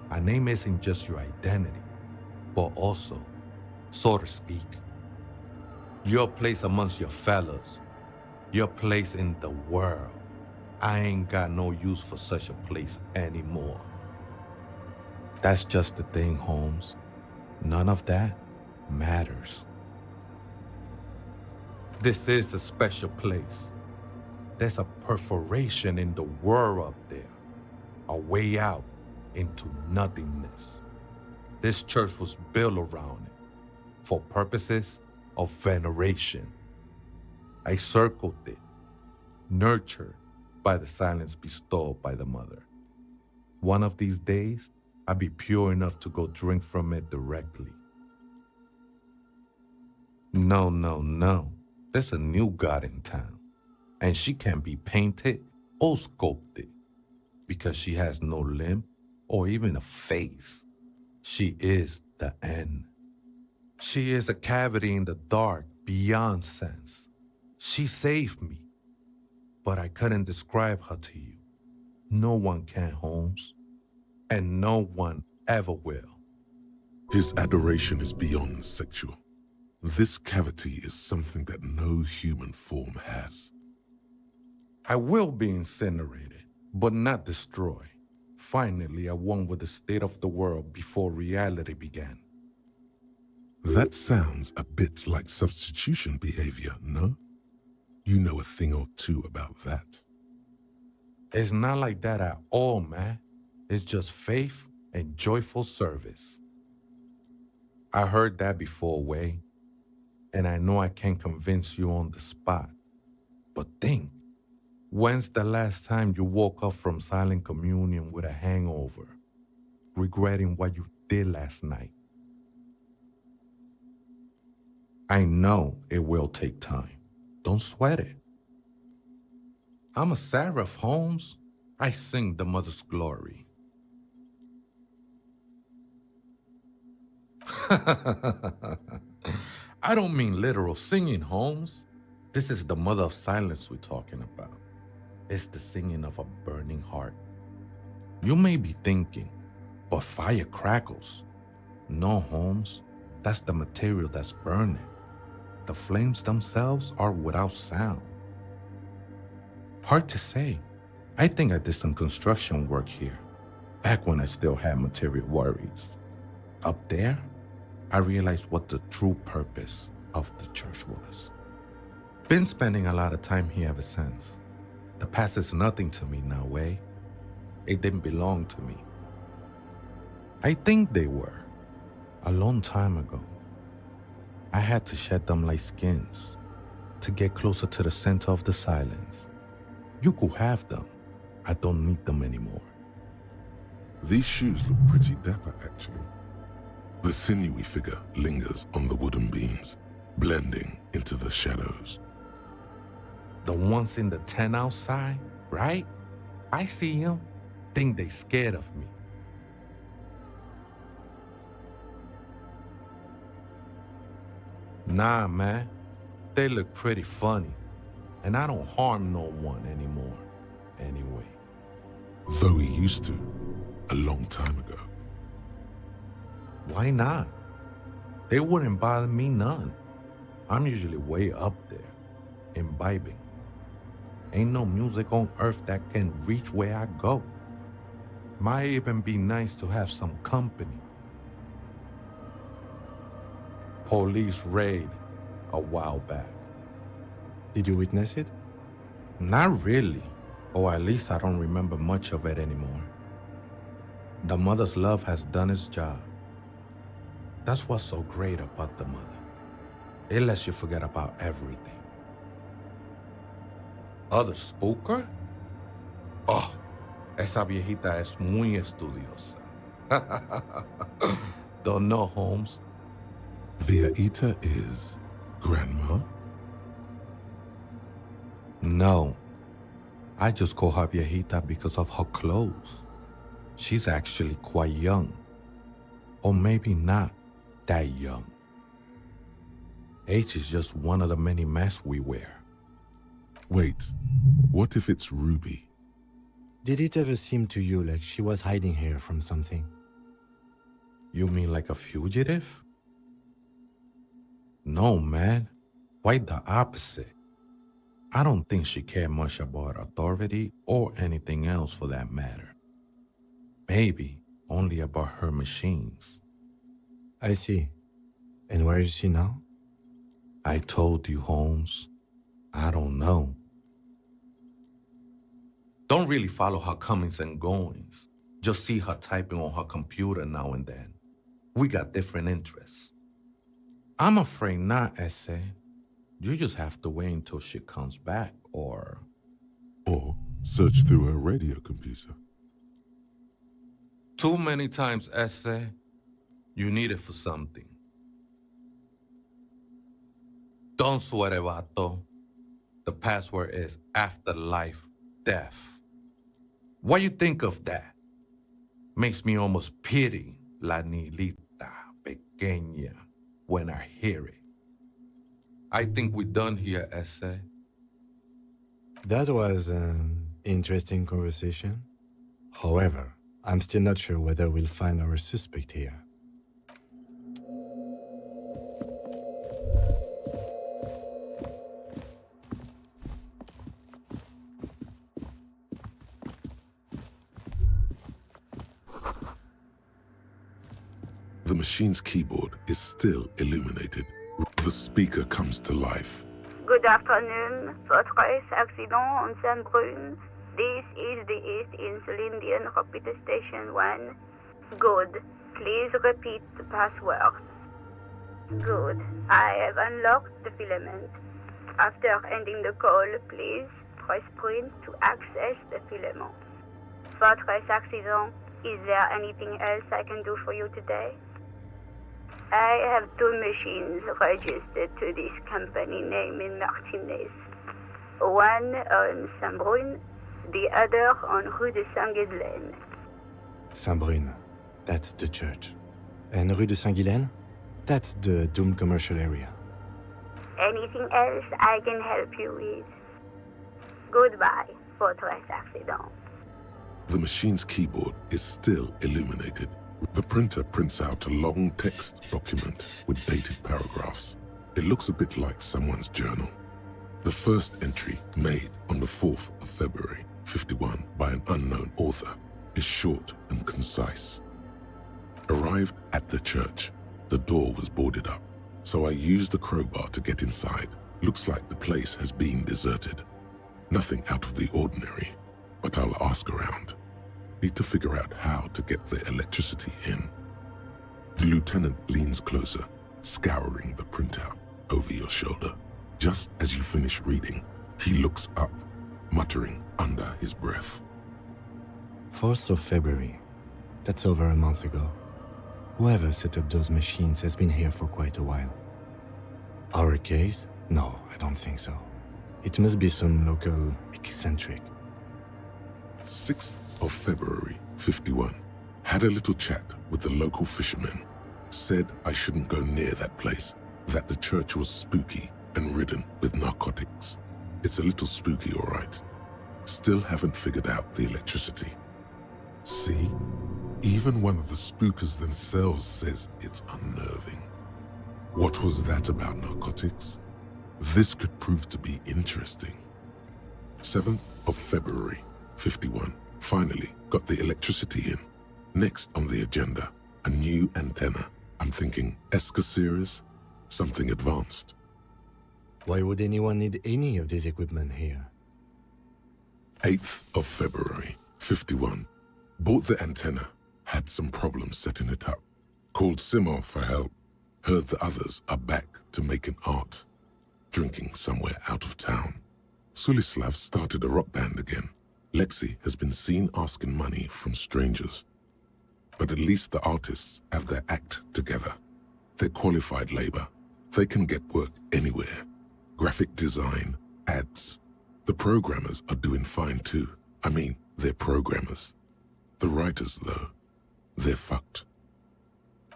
A name isn't just your identity, but also, so to speak, your place amongst your fellows, your place in the world. I ain't got no use for such a place anymore. That's just the thing, Holmes. None of that matters. This is a special place. There's a perforation in the world up there, a way out into nothingness. This church was built around it for purposes of veneration. I circled it, nurtured by the silence bestowed by the mother. One of these days, I'll be pure enough to go drink from it directly. No, no, no. There's a new god in town, and she can be painted or sculpted because she has no limb or even a face. She is the end. She is a cavity in the dark beyond sense. She saved me, but I couldn't describe her to you. No one can, Holmes, and no one ever will. His adoration is beyond sexual. This cavity is something that no human form has. I will be incinerated, but not destroyed. Finally, I won with the state of the world before reality began. That sounds a bit like substitution behavior, no? You know a thing or two about that. It's not like that at all, man. It's just faith and joyful service. I heard that before, Way, and I know I can't convince you on the spot. But think, when's the last time you woke up from silent communion with a hangover, regretting what you did last night? I know it will take time. Don't sweat it. I'm a seraph, Holmes. I sing the mother's glory. I don't mean literal singing, Holmes. This is the mother of silence we're talking about. It's the singing of a burning heart. You may be thinking, but fire crackles. No, Holmes. That's the material that's burning. The flames themselves are without sound. Hard to say. I think I did some construction work here, back when I still had material worries. Up there, I realized what the true purpose of the church was. Been spending a lot of time here ever since. The past is nothing to me now, Way. It didn't belong to me. I think they were, a long time ago. I had to shed them like skins to get closer to the center of the silence. You could have them. I don't need them anymore. These shoes look pretty dapper, actually. The sinewy figure lingers on the wooden beams, blending into the shadows. The ones in the tent outside, right? I see them. Think they scared of me. Nah, man. They look pretty funny. And I don't harm no one anymore. Anyway. Though he used to, a long time ago. Why not? They wouldn't bother me none. I'm usually way up there, imbibing. Ain't no music on earth that can reach where I go. Might even be nice to have some company. Police raid a while back. Did you witness it? Not really, or at least I don't remember much of it anymore. The mother's love has done its job. That's what's so great about the mother. It lets you forget about everything. Other spooker? Oh, esa viejita es muy estudiosa. Don't know, Holmes. Viejita is grandma? No. I just call her viejita because of her clothes. She's actually quite young. Or maybe not that young. Age is just one of the many masks we wear. Wait, what if it's Ruby? Did it ever seem to you like she was hiding here from something? You mean like a fugitive? No, man. Quite the opposite. I don't think she cared much about authority or anything else for that matter. Maybe only about her machines. I see. And where is she now? I told you, Holmes. I don't know. Don't really follow her comings and goings. Just see her typing on her computer now and then. We got different interests. I'm afraid not, Ese. You just have to wait until she comes back, or search through her radio computer. Too many times, Esse, you need it for something. Don't sweat it, vato. The password is afterlife death. What you think of that? Makes me almost pity la niñita pequeña when I hear it. I think we're done here, Esse. That was an interesting conversation. However, I'm still not sure whether we'll find our suspect here. The machine's keyboard is still illuminated. The speaker comes to life. Good afternoon, Fortress Accident on Saint-Brune. This is the East Insulindian Repeater Station 1. Good. Please repeat the password. Good. I have unlocked the filament. After ending the call, please press print to access the filament. Fortress Accident, is there anything else I can do for you today? I have 2 machines registered to this company name in Martinez. One on Saint-Brune, the other on Rue de Saint-Ghislaine. Saint-Brune, that's the church. And Rue de Saint-Ghislaine? That's the doomed commercial area. Anything else I can help you with? Goodbye, Fortress Accident. The machine's keyboard is still illuminated. The printer prints out a long text document with dated paragraphs. It looks a bit like someone's journal. The first entry, made on the 4th of February, 51, by an unknown author, is short and concise. Arrived at the church, the door was boarded up, so I used the crowbar to get inside. Looks like the place has been deserted. Nothing out of the ordinary, but I'll ask around. Need to figure out how to get the electricity in. The lieutenant leans closer, scouring the printout over your shoulder. Just as you finish reading, he looks up, muttering under his breath. 4th of February. That's over a month ago. Whoever set up those machines has been here for quite a while. Our case? No, I don't think so. It must be some local eccentric. 6th of February, 51. Had a little chat with the local fishermen. Said I shouldn't go near that place, that the church was spooky and ridden with narcotics. It's a little spooky, all right. Still haven't figured out the electricity. See? Even one of the spookers themselves says it's unnerving. What was that about narcotics? This could prove to be interesting. 7th of February, 51. Finally got the electricity in. Next on the agenda, a new antenna. I'm thinking ESCA series, something advanced. Why would anyone need any of this equipment here? 8th of February, 51. Bought the antenna, had some problems setting it up. Called Simon for help. Heard the others are back to making art. Drinking somewhere out of town. Sulislav started a rock band again. Lexi has been seen asking money from strangers. But at least the artists have their act together. They're qualified labor. They can get work anywhere. Graphic design, ads. The programmers are doing fine too. I mean, they're programmers. The writers, though, they're fucked.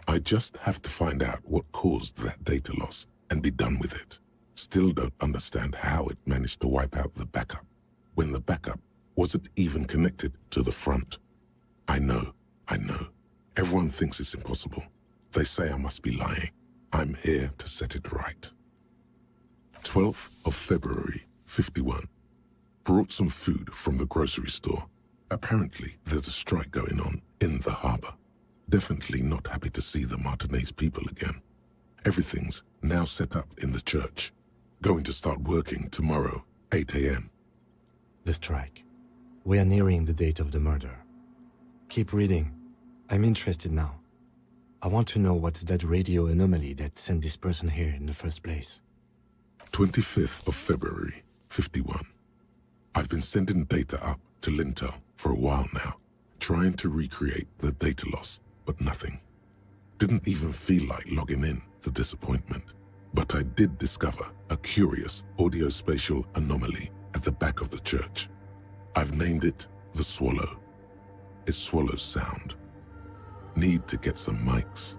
I just have to find out what caused that data loss and be done with it. Still don't understand how it managed to wipe out the backup, when the backup wasn't even connected to the front. I know. Everyone thinks it's impossible. They say I must be lying. I'm here to set it right. 12th of February, 51. Brought some food from the grocery store. Apparently, there's a strike going on in the harbor. Definitely not happy to see the Martinez people again. Everything's now set up in the church. Going to start working tomorrow, 8 a.m. The strike. We are nearing the date of the murder. Keep reading. I'm interested now. I want to know what's that radio anomaly that sent this person here in the first place. 25th of February, 51. I've been sending data up to Lintel for a while now. trying to recreate the data loss, but nothing. Didn't even feel like logging in, the disappointment. But I did discover a curious audio-spatial anomaly at the back of the church. I've named it the Swallow. It swallows sound. Need to get some mics.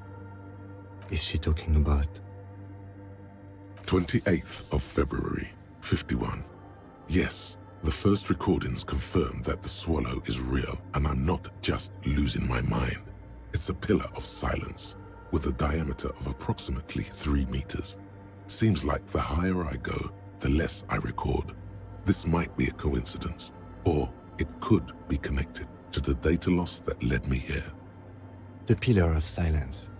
Is she talking about? 28th of February, 51. Yes, the first recordings confirm that the Swallow is real, and I'm not just losing my mind. It's a pillar of silence, with a diameter of approximately 3 meters. Seems like the higher I go, the less I record. This might be a coincidence, or it could be connected to the data loss that led me here. The pillar of silence.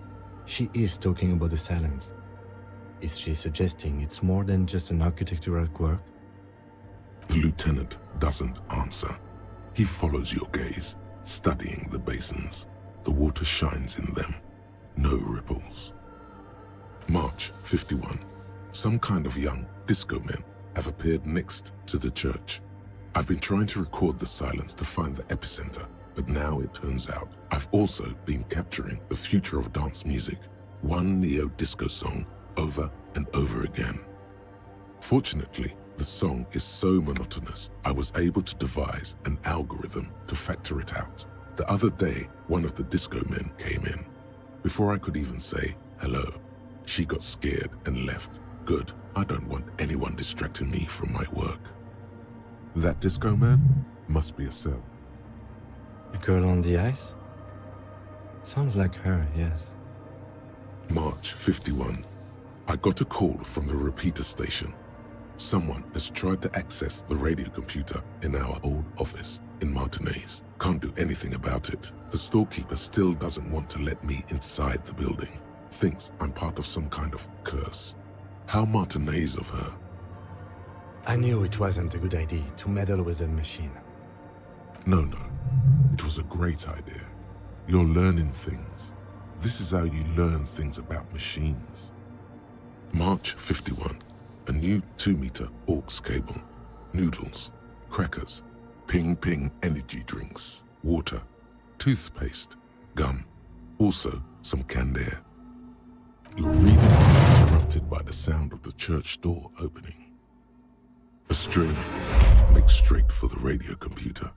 She is talking about the silence. Is she suggesting it's more than just an architectural quirk? The lieutenant doesn't answer. He follows your gaze, studying the basins. The water shines in them. No ripples. March 51. Some kind of young disco men have appeared next to the church. I've been trying to record the silence to find the epicenter, but now it turns out I've also been capturing the future of dance music, one neo-disco song over and over again. Fortunately, the song is so monotonous, I was able to devise an algorithm to factor it out. The other day, one of the disco men came in. Before I could even say hello, she got scared and left. Good, I don't want anyone distracting me from my work. That disco man must be a cell. The girl on the ice? Sounds like her, yes. March 51. I got a call from the repeater station. Someone has tried to access the radio computer in our old office in Martinez. Can't do anything about it. The storekeeper still doesn't want to let me inside the building. Thinks I'm part of some kind of curse. How Martinez of her. I knew it wasn't a good idea to meddle with the machine. No. It was a great idea. You're learning things. This is how you learn things about machines. March 51. A new 2-meter aux cable. Noodles. Crackers. Ping energy drinks. Water. Toothpaste. Gum. Also some canned air. Your reading is interrupted by the sound of the church door opening. A strange woman makes straight for the radio computer.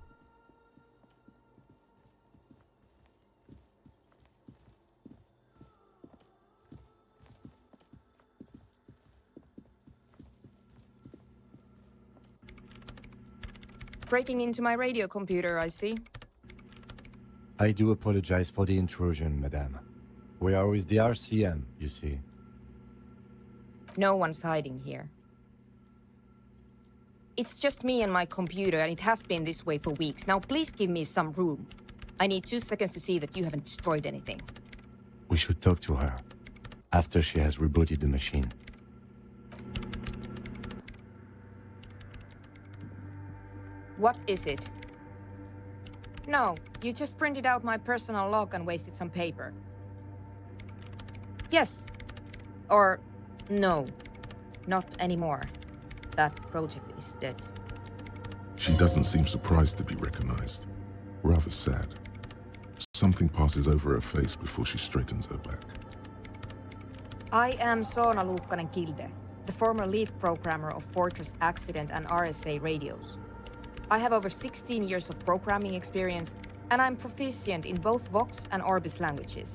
Breaking into my radio computer, I see. I do apologize for the intrusion, madame. We are with the RCM, you see. No one's hiding here. It's just me and my computer, and it has been this way for weeks. Now please give me some room. I need 2 seconds to see that you haven't destroyed anything. We should talk to her after she has rebooted the machine. What is it? No, you just printed out my personal log and wasted some paper. Yes. Or no. Not anymore. That project is dead. She doesn't seem surprised to be recognized. Rather sad. Something passes over her face before she straightens her back. I am Soona Luukkanen-Kilde, the former lead programmer of Fortress Accident and RSA radios. I have over 16 years of programming experience, and I'm proficient in both Vox and Orbis languages.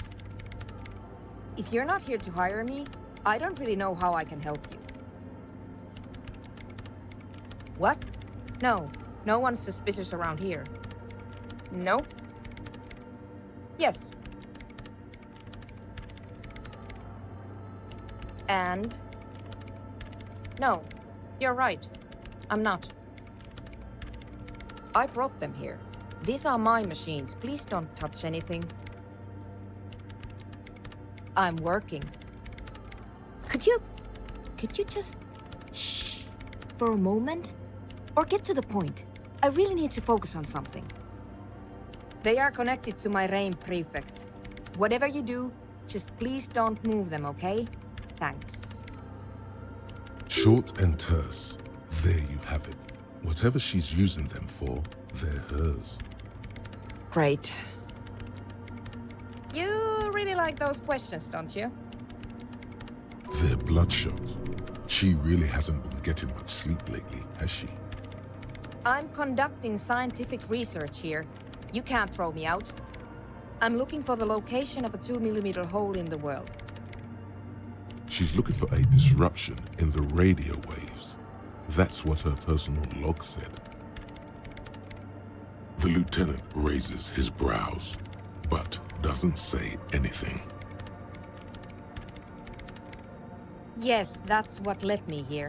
If you're not here to hire me, I don't really know how I can help you. What? No one's suspicious around here. No? Yes. And? No, you're right. I'm not. I brought them here. These are my machines. Please don't touch anything. I'm working. Could you just shh for a moment? Or get to the point. I really need to focus on something. They are connected to my RAIN prefect. Whatever you do, just please don't move them, okay? Thanks. Short and terse. There you have it. Whatever she's using them for, they're hers. Great. You really like those questions, don't you? They're bloodshot. She really hasn't been getting much sleep lately, has she? I'm conducting scientific research here. You can't throw me out. I'm looking for the location of a 2mm hole in the world. She's looking for a disruption in the radio waves. That's what her personal log said. The lieutenant raises his brows, but doesn't say anything. Yes, that's what led me here.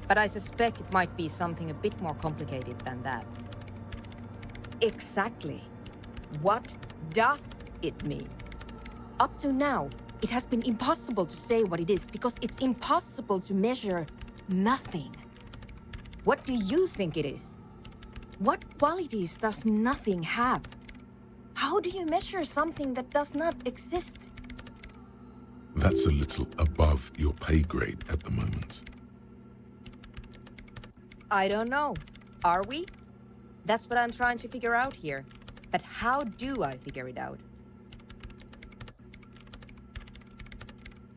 But I suspect it might be something a bit more complicated than that. Exactly. What does it mean? Up to now, it has been impossible to say what it is because it's impossible to measure nothing. What do you think it is? What qualities does nothing have? How do you measure something that does not exist? That's a little above your pay grade at the moment. I don't know. Are we? That's what I'm trying to figure out here. But how do I figure it out?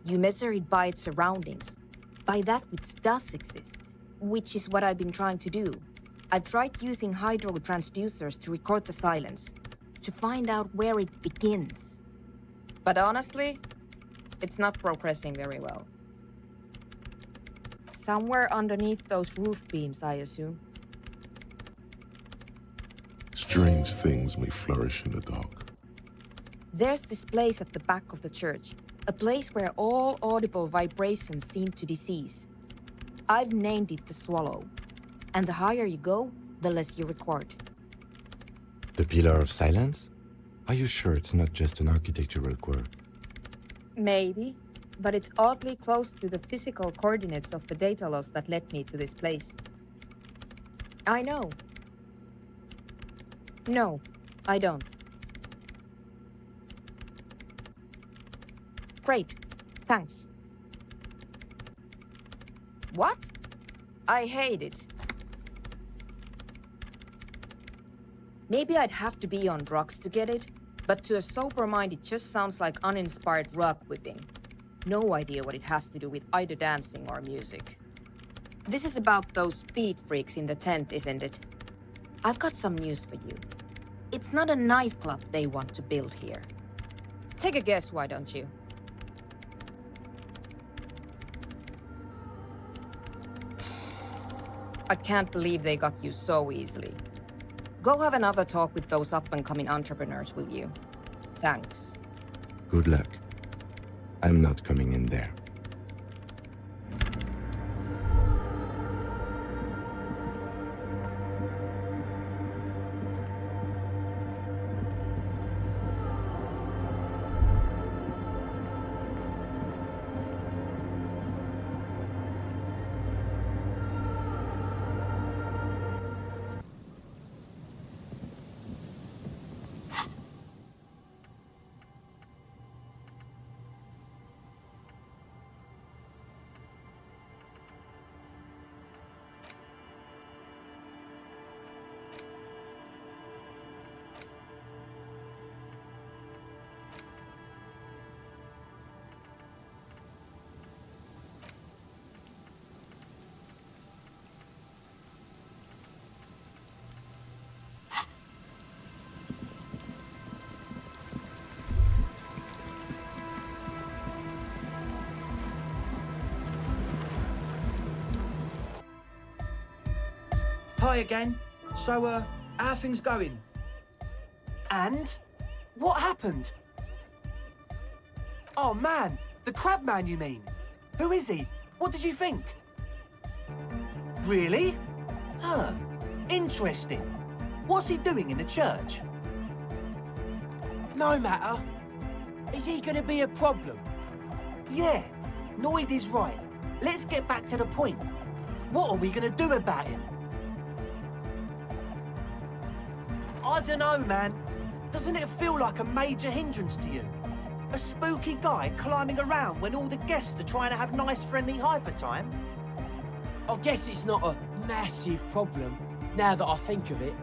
You measure it by its surroundings, by that which does exist, which is what I've been trying to do. I've tried using hydro transducers to record the silence, to find out where it begins. But honestly, it's not progressing very well. Somewhere underneath those roof beams, I assume. Strange things may flourish in the dark. There's this place at the back of the church, a place where all audible vibrations seem to cease. I've named it the Swallow, and the higher you go, the less you record. The Pillar of Silence? Are you sure it's not just an architectural quirk? Maybe, but it's oddly close to the physical coordinates of the data loss that led me to this place. I know. No, I don't. Great, thanks. What? I hate it. Maybe I'd have to be on drugs to get it, but to a sober mind it just sounds like uninspired rug whipping. No idea what it has to do with either dancing or music. This is about those speed freaks in the tent, isn't it? I've got some news for you. It's not a nightclub they want to build here. Take a guess, why don't you? I can't believe they got you so easily. Go have another talk with those up-and-coming entrepreneurs, will you? Thanks. Good luck. I'm not coming in there. Hi again. So, how are things going? And? What happened? Oh man, the crab man you mean? Who is he? What did you think? Really? Huh, interesting. What's he doing in the church? No matter. Is he gonna be a problem? Yeah, Noid is right. Let's get back to the point. What are we gonna do about him? I don't know, man. Doesn't it feel like a major hindrance to you? A spooky guy climbing around when all the guests are trying to have nice, friendly hyper time? I guess it's not a massive problem, now that I think of it.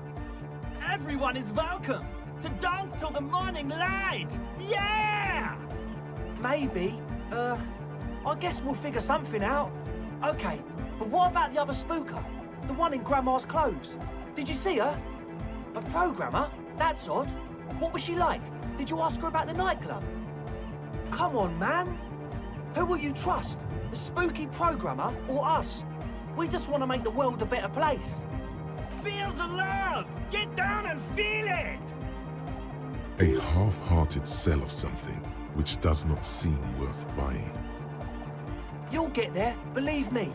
Everyone is welcome. To dance till the morning light! Yeah! Maybe. I guess we'll figure something out. Okay, but what about the other spooker? The one in Grandma's clothes? Did you see her? A programmer? That's odd. What was she like? Did you ask her about the nightclub? Come on, man. Who will you trust? The spooky programmer or us? We just want to make the world a better place. Feel the love! Get down and feel it! A half-hearted sell of something which does not seem worth buying. You'll get there, believe me.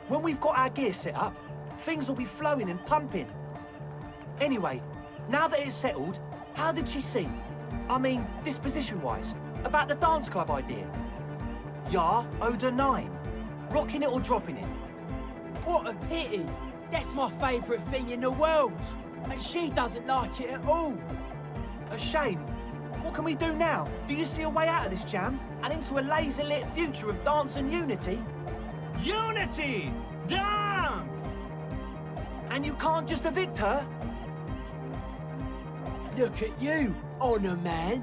When we've got our gear set up, things will be flowing and pumping. Anyway, now that it's settled, how did she seem? I mean, disposition-wise, about the dance club idea. Ja oder nein? Rocking it or dropping it? What a pity! That's my favourite thing in the world! And she doesn't like it at all! A shame. What can we do now? Do you see a way out of this jam? And into a laser-lit future of dance and unity? Unity! Dance! And you can't just evict her? Look at you, Honour Man!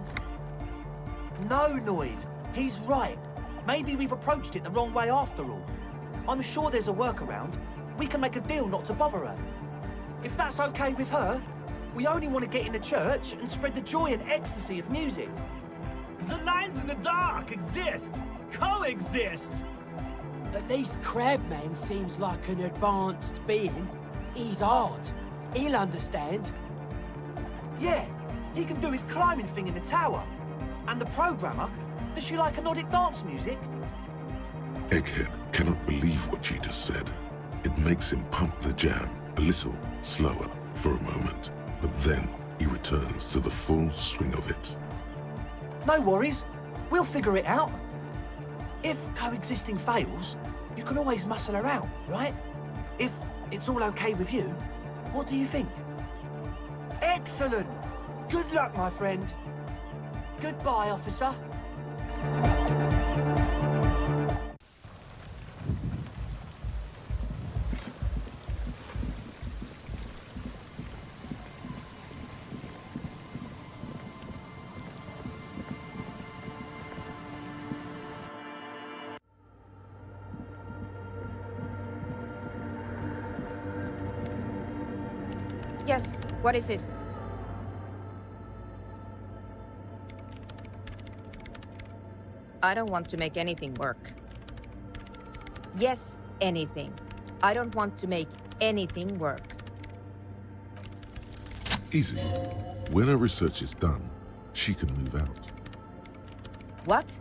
No, Noid. He's right. Maybe we've approached it the wrong way after all. I'm sure there's a workaround. We can make a deal not to bother her. If that's okay with her, we only want to get in the church and spread the joy and ecstasy of music. The lines in the dark exist. Coexist. At least Crabman seems like an advanced being. He's hard. He'll understand. Yeah, he can do his climbing thing in the tower. And the programmer, does she like Nordic dance music? Egghead cannot believe what she just said. It makes him pump the jam a little slower for a moment, but then he returns to the full swing of it. No worries. We'll figure it out. If coexisting fails, you can always muscle her out, right? If it's all okay with you, what do you think? Excellent! Good luck, my friend. Goodbye, officer. Yes, what is it? I don't want to make anything work. Yes, anything. I don't want to make anything work. Easy. When her research is done, she can move out. What?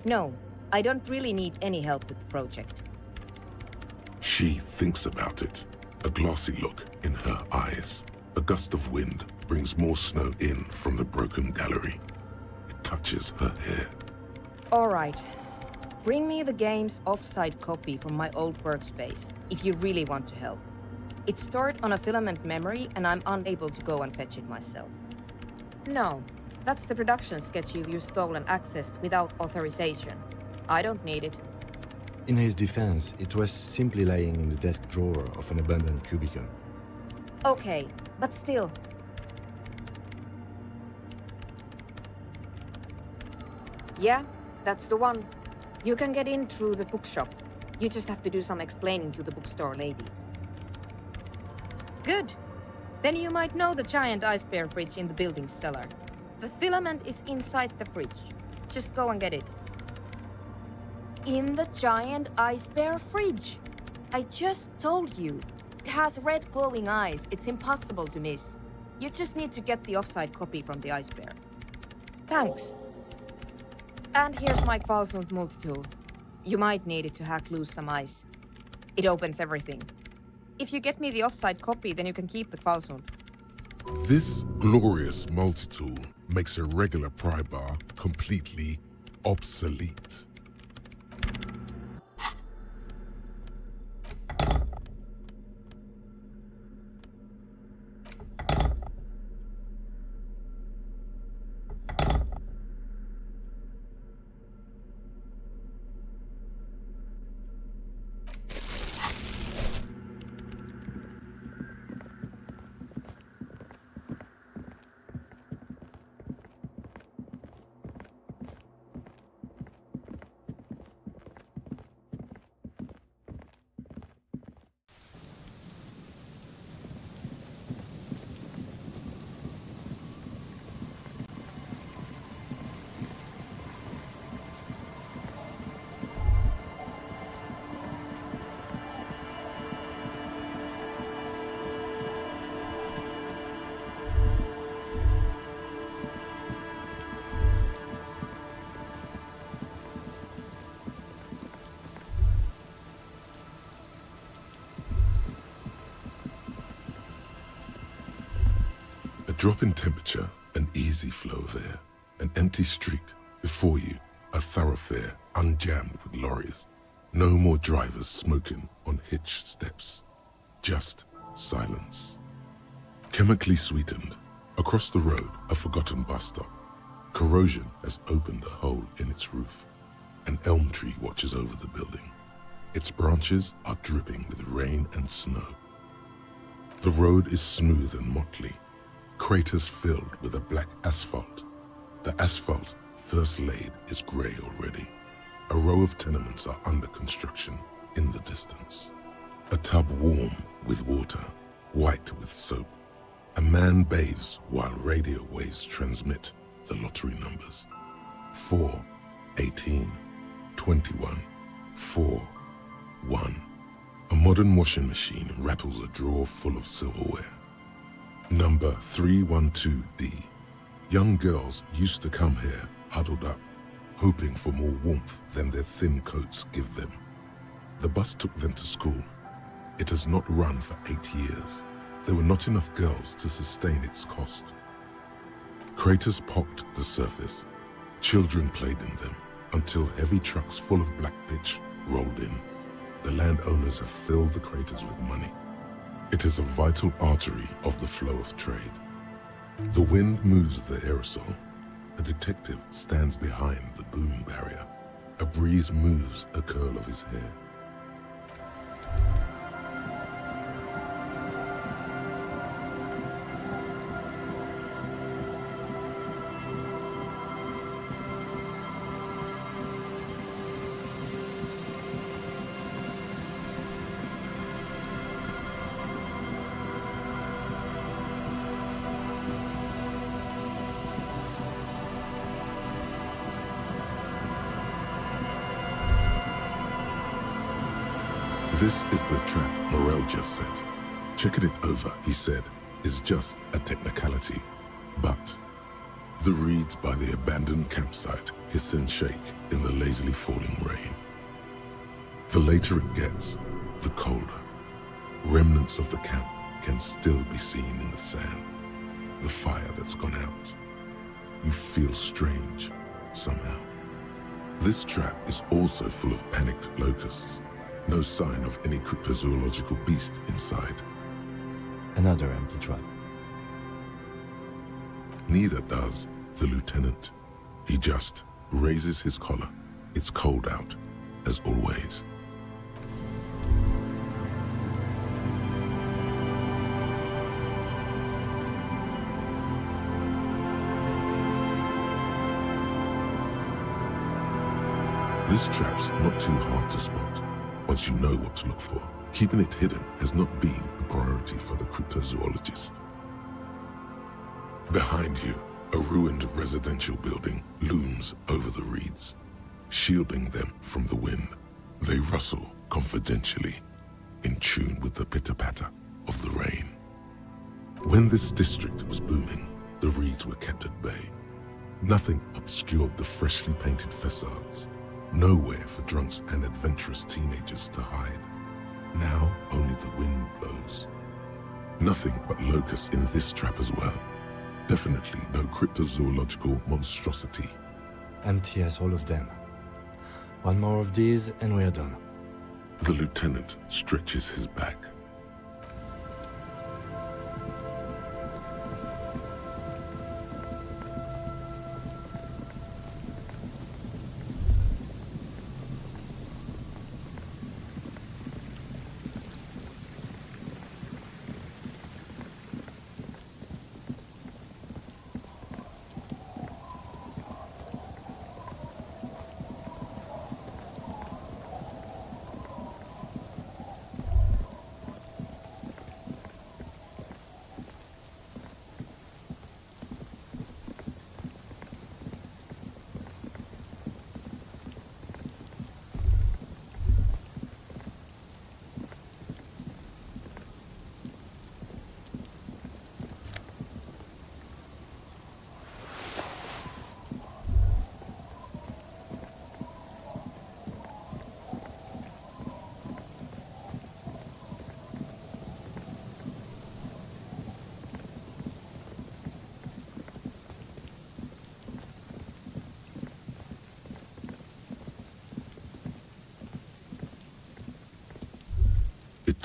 No, I don't really need any help with the project. She thinks about it. A glassy look in her eyes. A gust of wind brings more snow in from the broken gallery. It touches her hair. All right. Bring me the game's offside copy from my old workspace, if you really want to help. It's stored on a filament memory, and I'm unable to go and fetch it myself. No, that's the production schedule you stole and accessed without authorization. I don't need it. In his defense, it was simply lying in the desk drawer of an abandoned cubicle. Okay, but still. Yeah, that's the one. You can get in through the bookshop. You just have to do some explaining to the bookstore lady. Good. Then you might know the giant ice bear fridge in the building's cellar. The filament is inside the fridge. Just go and get it. In the giant ice bear fridge. I just told you. It has red glowing eyes. It's impossible to miss. You just need to get the offside copy from the ice bear. Thanks. And here's my Kvalsund multi-tool. You might need it to hack loose some ice. It opens everything. If you get me the offside copy, then you can keep the Kvalsund. This glorious multi-tool makes a regular pry bar completely obsolete. drop in temperature, an easy flow of air, an empty street. Before you, a thoroughfare unjammed with lorries. No more drivers smoking on hitch steps. Just silence. Chemically sweetened. Across the road, a forgotten bus stop. Corrosion has opened a hole in its roof. An elm tree watches over the building. Its branches are dripping with rain and snow. The road is smooth and motley. Craters filled with a black asphalt. The asphalt, first laid, is grey already. A row of tenements are under construction in the distance. A tub warm with water, white with soap. A man bathes while radio waves transmit the lottery numbers. 4, 18, 21, 4, 1. A modern washing machine rattles a drawer full of silverware. Number 312D. Young girls used to come here, huddled up, hoping for more warmth than their thin coats give them. The bus took them to school. It has not run for 8 years. There were not enough girls to sustain its cost. Craters pocked the surface. Children played in them until heavy trucks full of black pitch rolled in. The landowners have filled the craters with money. It is a vital artery of the flow of trade. The wind moves the aerosol. A detective stands behind the boom barrier. A breeze moves a curl of his hair. This is the trap Morel just set. Checking it over, he said, is just a technicality. But the reeds by the abandoned campsite hiss and shake in the lazily falling rain. The later it gets, the colder. Remnants of the camp can still be seen in the sand. The fire that's gone out. You feel strange, somehow. This trap is also full of panicked locusts. No sign of any cryptozoological beast inside. Another empty trap. Neither does the lieutenant. He just raises his collar. It's cold out, as always. This trap's not too hard to spot. Once you know what to look for, keeping it hidden has not been a priority for the cryptozoologist. Behind you, a ruined residential building looms over the reeds, shielding them from the wind. They rustle confidentially, in tune with the pitter-patter of the rain. When this district was booming, the reeds were kept at bay. Nothing obscured the freshly painted facades. Nowhere for drunks and adventurous teenagers to hide. Now only the wind blows. Nothing but locusts in this trap as well. Definitely no cryptozoological monstrosity. Empty as all of them. One more of these and we're done. The lieutenant stretches his back.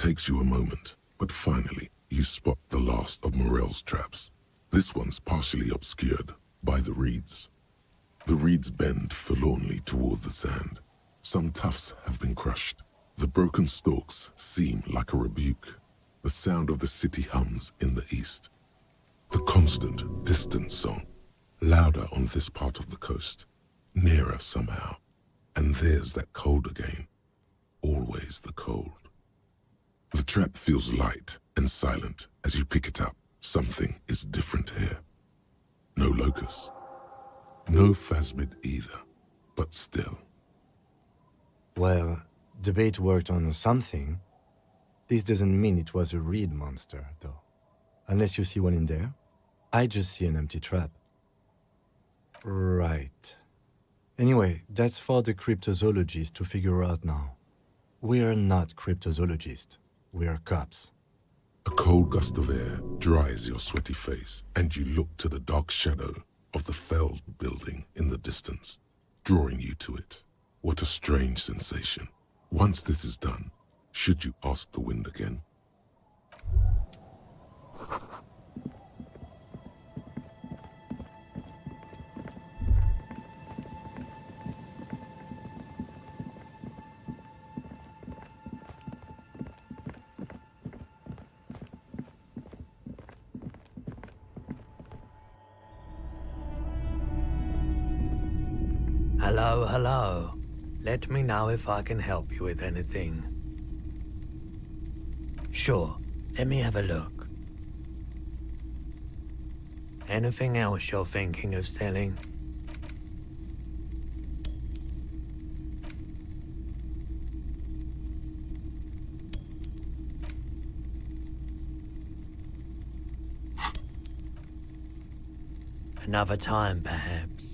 takes you a moment, but finally you spot the last of Morel's traps. This one's partially obscured by the reeds. The reeds bend forlornly toward the sand. Some tufts have been crushed. The broken stalks seem like a rebuke. The sound of the city hums in the east. The constant, distant song, louder on this part of the coast, nearer somehow. And there's that cold again. Always the cold. The trap feels light and silent as you pick it up. Something is different here. No locust. No phasmid either, but still. Well, the bait worked on something. This doesn't mean it was a reed monster, though. Unless you see one in there. I just see an empty trap. Right. Anyway, that's for the cryptozoologists to figure out now. We're not cryptozoologists. We're cops. A cold gust of air dries your sweaty face, and you look to the dark shadow of the felled building in the distance, drawing you to it. What a strange sensation. Once this is done, should you ask the wind again? Hello, hello. Let me know if I can help you with anything. Sure, let me have a look. Anything else you're thinking of selling? Another time, perhaps.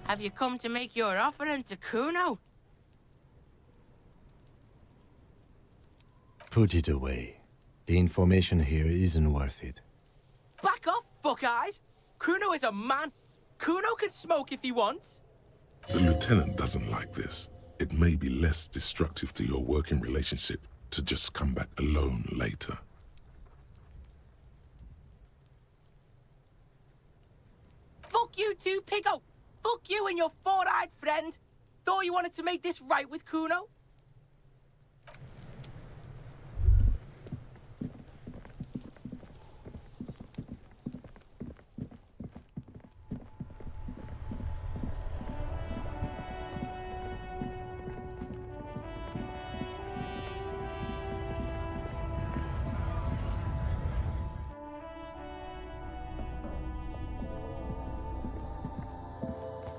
Have you come to make your offering to Kuno? Put it away. The information here isn't worth it. Back off, fuck eyes! Kuno is a man. Kuno can smoke if he wants. The lieutenant doesn't like this. It may be less destructive to your working relationship to just come back alone later. Fuck you too, Piggo! Fuck you and your four-eyed friend! Thought you wanted to make this right with Kuno?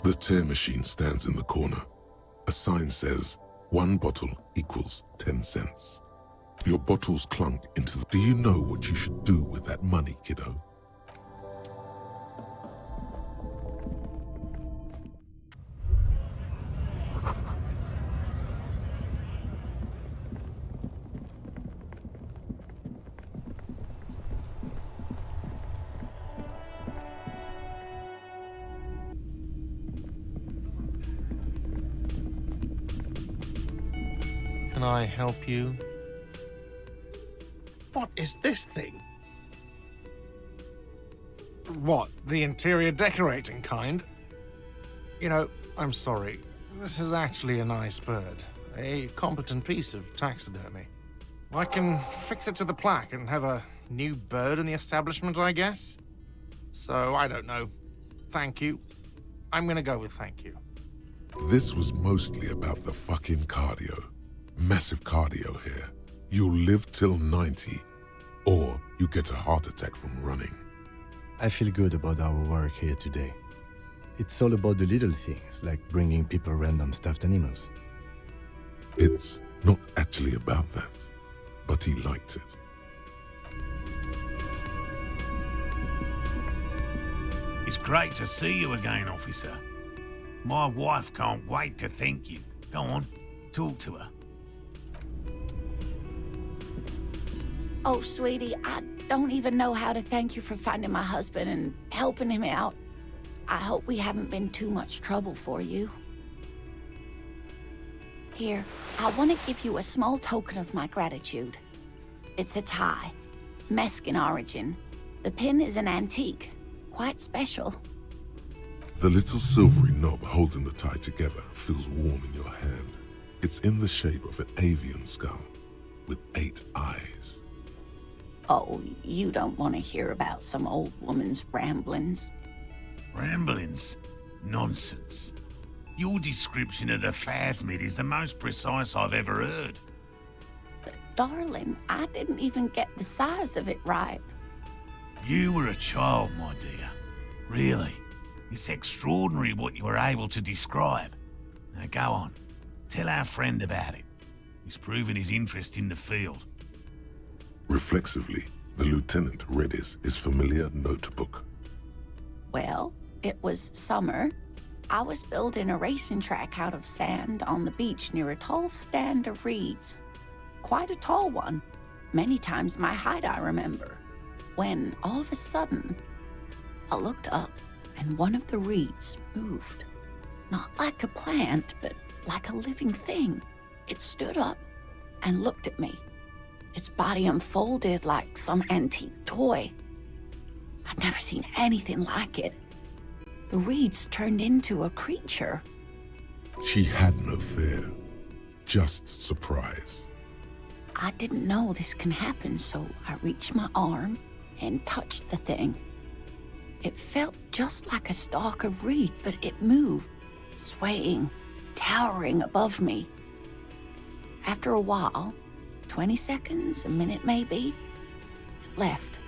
The tear machine stands in the corner. A sign says, 1 bottle equals 10 cents. Your bottles clunk into the... Do you know what you should do with that money, kiddo? Can I help you? What is this thing? What, the interior decorating kind? You know, I'm sorry. This is actually a nice bird. A competent piece of taxidermy. I can fix it to the plaque and have a new bird in the establishment, I guess? So, I don't know. Thank you. I'm gonna go with thank you. This was mostly about the fucking cardio. Massive cardio here. You'll live till 90, or you get a heart attack from running. I feel good about our work here today. It's all about the little things, like bringing people random stuffed animals. It's not actually about that, but he liked it. It's great to see you again, officer. My wife can't wait to thank you. Go on, talk to her. Oh, sweetie, I don't even know how to thank you for finding my husband and helping him out. I hope we haven't been too much trouble for you. Here, I want to give you a small token of my gratitude. It's a tie, Mexican origin. The pin is an antique, quite special. The little silvery knob holding the tie together feels warm in your hand. It's in the shape of an avian skull with 8 eyes. Oh, you don't want to hear about some old woman's ramblings. Ramblings? Nonsense. Your description of the phasmid is the most precise I've ever heard. But darling, I didn't even get the size of it right. You were a child, my dear. Really. It's extraordinary what you were able to describe. Now go on. Tell our friend about it. He's proven his interest in the field. Reflexively, the lieutenant read his familiar notebook. Well, it was summer. I was building a racing track out of sand on the beach near a tall stand of reeds. Quite a tall one. Many times my height, I remember. When, all of a sudden, I looked up and one of the reeds moved. Not like a plant, but like a living thing. It stood up and looked at me. Its body unfolded like some antique toy. I'd never seen anything like it. The reeds turned into a creature. She had no fear, just surprise. I didn't know this can happen, so I reached my arm and touched the thing. It felt just like a stalk of reed, but it moved, swaying, towering above me. After a while, 20 seconds, a minute maybe, it left,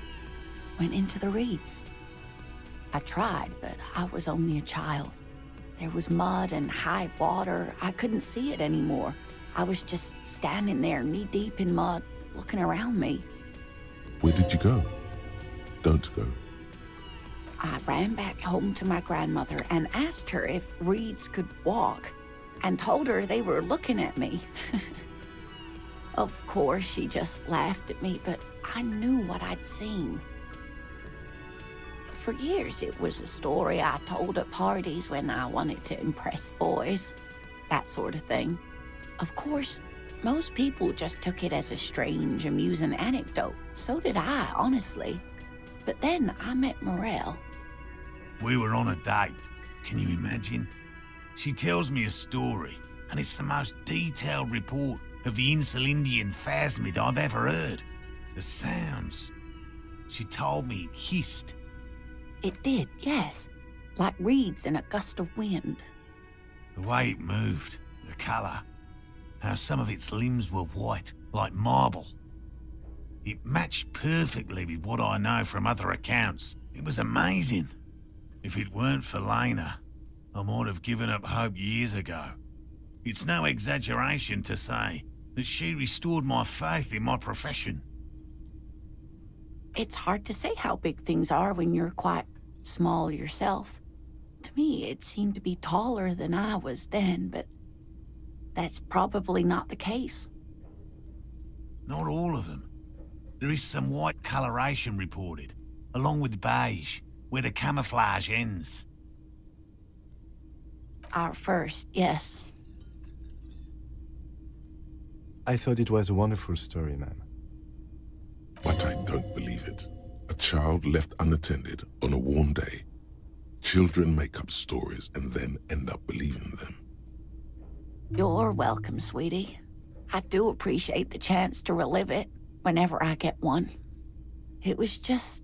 went into the reeds. I tried, but I was only a child. There was mud and high water. I couldn't see it anymore. I was just standing there, knee-deep in mud, looking around me. Where did you go? Don't go. I ran back home to my grandmother and asked her if reeds could walk, and told her they were looking at me. Of course, she just laughed at me, but I knew what I'd seen. For years, it was a story I told at parties when I wanted to impress boys, that sort of thing. Of course, most people just took it as a strange, amusing anecdote. So did I, honestly. But then I met Morel. We were on a date. Can you imagine? She tells me a story, and it's the most detailed report of the Insulindian phasmid I've ever heard. The sounds. She told me it hissed. It did, yes. Like reeds in a gust of wind. The way it moved, the colour, how some of its limbs were white, like marble. It matched perfectly with what I know from other accounts. It was amazing. If it weren't for Lena, I might have given up hope years ago. It's no exaggeration to say that she restored my faith in my profession. It's hard to say how big things are when you're quite small yourself. To me, it seemed to be taller than I was then, but that's probably not the case. Not all of them. There is some white coloration reported, along with beige, where the camouflage ends. Our first, yes. I thought it was a wonderful story, ma'am. But I don't believe it. A child left unattended on a warm day. Children make up stories and then end up believing them. You're welcome, sweetie. I do appreciate the chance to relive it whenever I get one. It was just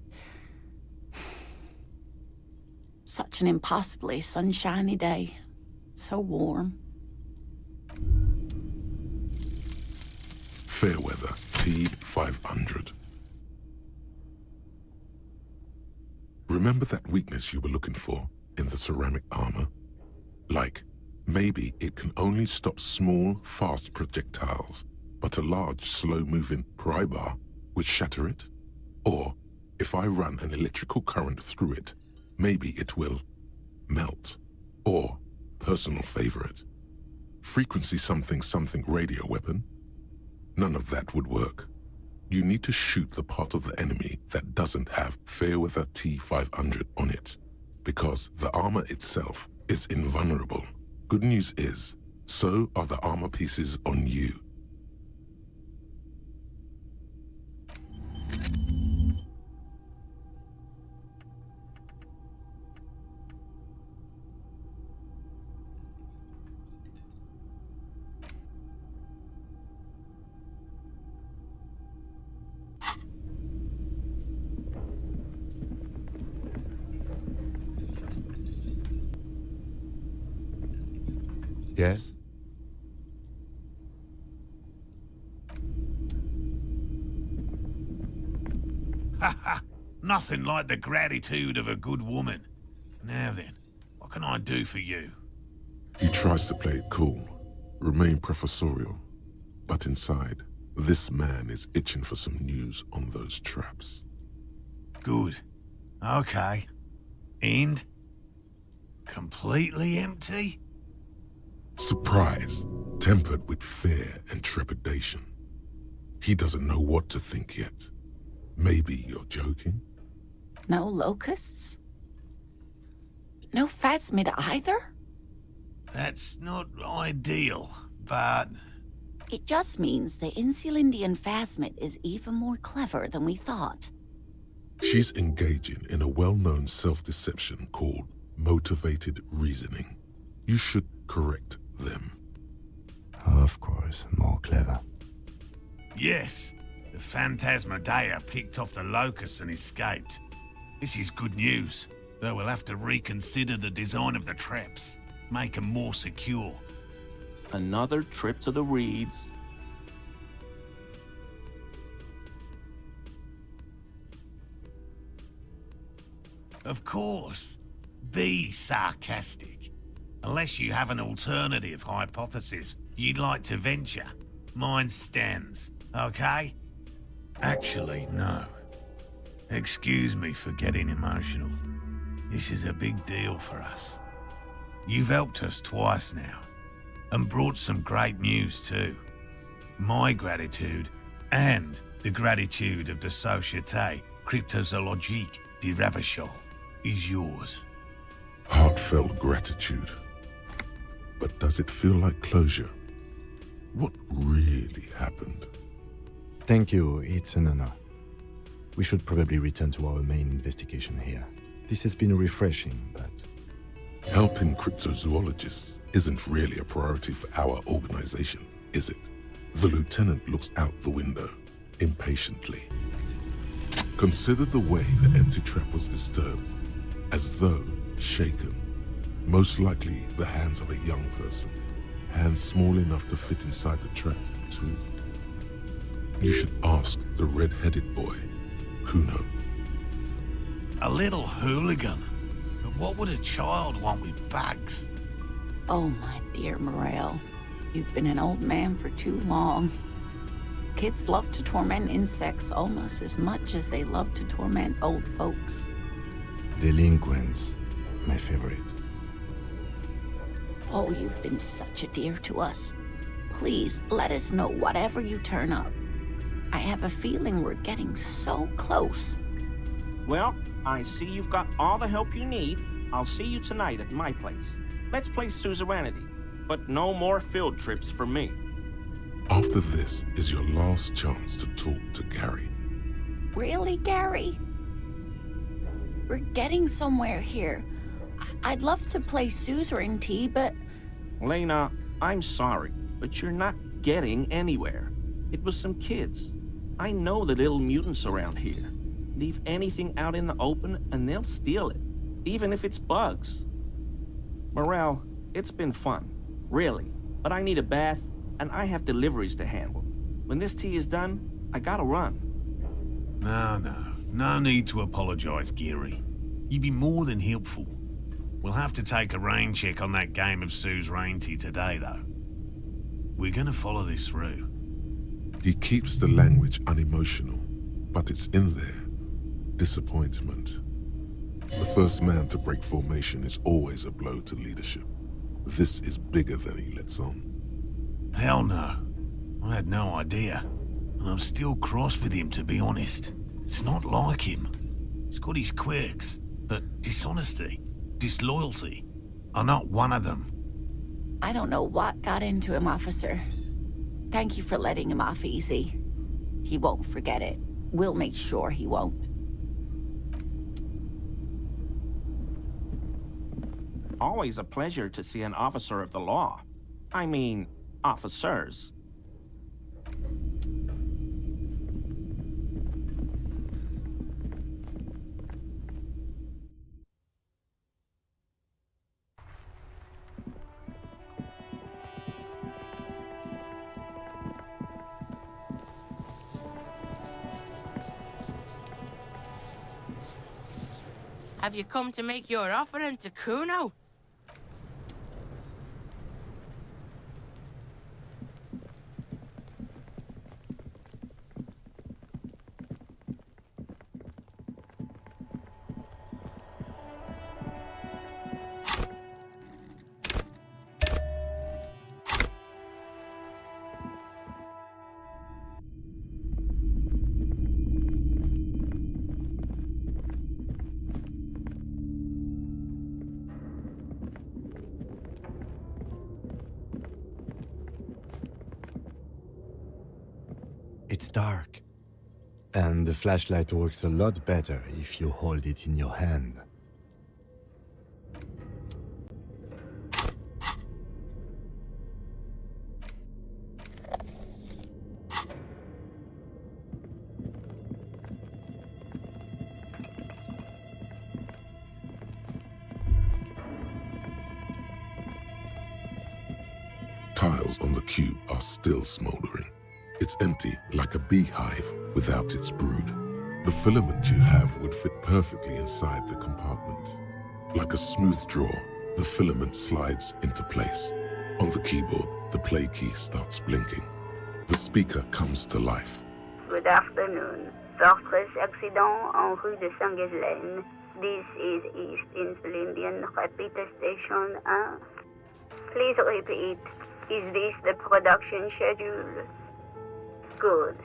such an impossibly sunshiny day. So warm. Fairweather, T500. Remember that weakness you were looking for in the ceramic armor? Like, maybe it can only stop small, fast projectiles, but a large, slow-moving pry bar would shatter it? Or, if I run an electrical current through it, Maybe it will melt. Or, personal favorite, frequency something something radio weapon. None of that would work. You need to shoot the part of the enemy that doesn't have Fairweather T-500 on it, because the armor itself is invulnerable. Good news is, so are the armor pieces on you. Yes? Ha ha! Nothing like the gratitude of a good woman. Now then, what can I do for you? He tries to play it cool, remain professorial, but inside, this man is itching for some news on those traps. Good. Okay. And? Completely empty? Surprise, tempered with fear and trepidation. He doesn't know what to think yet. Maybe you're joking? No locusts? No phasmid either? That's not ideal, but... It just means the Insulindian phasmid is even more clever than we thought. She's engaging in a well-known self-deception called motivated reasoning. You should correct them. Of course, more clever. Yes, the Phantasmadeia picked off the locusts and escaped. This is good news, though we'll have to reconsider the design of the traps, make them more secure. Another trip to the Reeds. Of course. Be sarcastic. Unless you have an alternative hypothesis you'd like to venture, mine stands, okay? Actually, no. Excuse me for getting emotional. This is a big deal for us. You've helped us twice now, and brought some great news too. My gratitude, and the gratitude of the Société Cryptozoologique de Revachol, is yours. Heartfelt gratitude. But does it feel like closure? What really happened? Thank you, it's an honor. We should probably return to our main investigation here. This has been refreshing, but... Helping cryptozoologists isn't really a priority for our organization, is it? The lieutenant looks out the window, impatiently. Consider the way the empty trap was disturbed, as though shaken. Most likely the hands of a young person. Hands small enough to fit inside the trap, too. You should ask the red-headed boy, Kuno. A little hooligan. But what would a child want with bags? Oh, my dear Morel. You've been an old man for too long. Kids love to torment insects almost as much as they love to torment old folks. Delinquents, my favorite. Oh, you've been such a dear to us. Please, let us know whatever you turn up. I have a feeling we're getting so close. Well, I see you've got all the help you need. I'll see you tonight at my place. Let's play suzerainty, but no more field trips for me. After this is your last chance to talk to Gary. Really, Gary? We're getting somewhere here. I'd love to play suzerainty, but... Lena, I'm sorry, but you're not getting anywhere. It was some kids. I know the little mutants around here. Leave anything out in the open and they'll steal it, even if it's bugs. Morel, it's been fun, really, but I need a bath and I have deliveries to handle. When this tea is done, I gotta run. No need to apologize, Geary. You'd be more than helpful. We'll have to take a rain check on that game of suzerainty today, though. We're gonna follow this through. He keeps the language unemotional, but it's in there. Disappointment. The first man to break formation is always a blow to leadership. This is bigger than he lets on. Hell no. I had no idea. And I'm still cross with him, to be honest. It's not like him. He's got his quirks, but dishonesty, disloyalty are not one of them. I don't know what got into him, officer. Thank you for letting him off easy. He won't forget it. We'll make sure he won't. Always a pleasure to see an officer of the law. I mean, officers. Have you come to make your offering to Kuno? It's dark. And the flashlight works a lot better if you hold it in your hand. Tiles on the cube are still smoldering. It's empty like a beehive without its brood. The filament you have would fit perfectly inside the compartment. Like a smooth draw, the filament slides into place. On the keyboard, the play key starts blinking. The speaker comes to life. Good afternoon. Fortress accident en rue de Saint-Ghislaine. This is East Insulindian Repeater Station 1. Please repeat. Is this the production schedule? Good.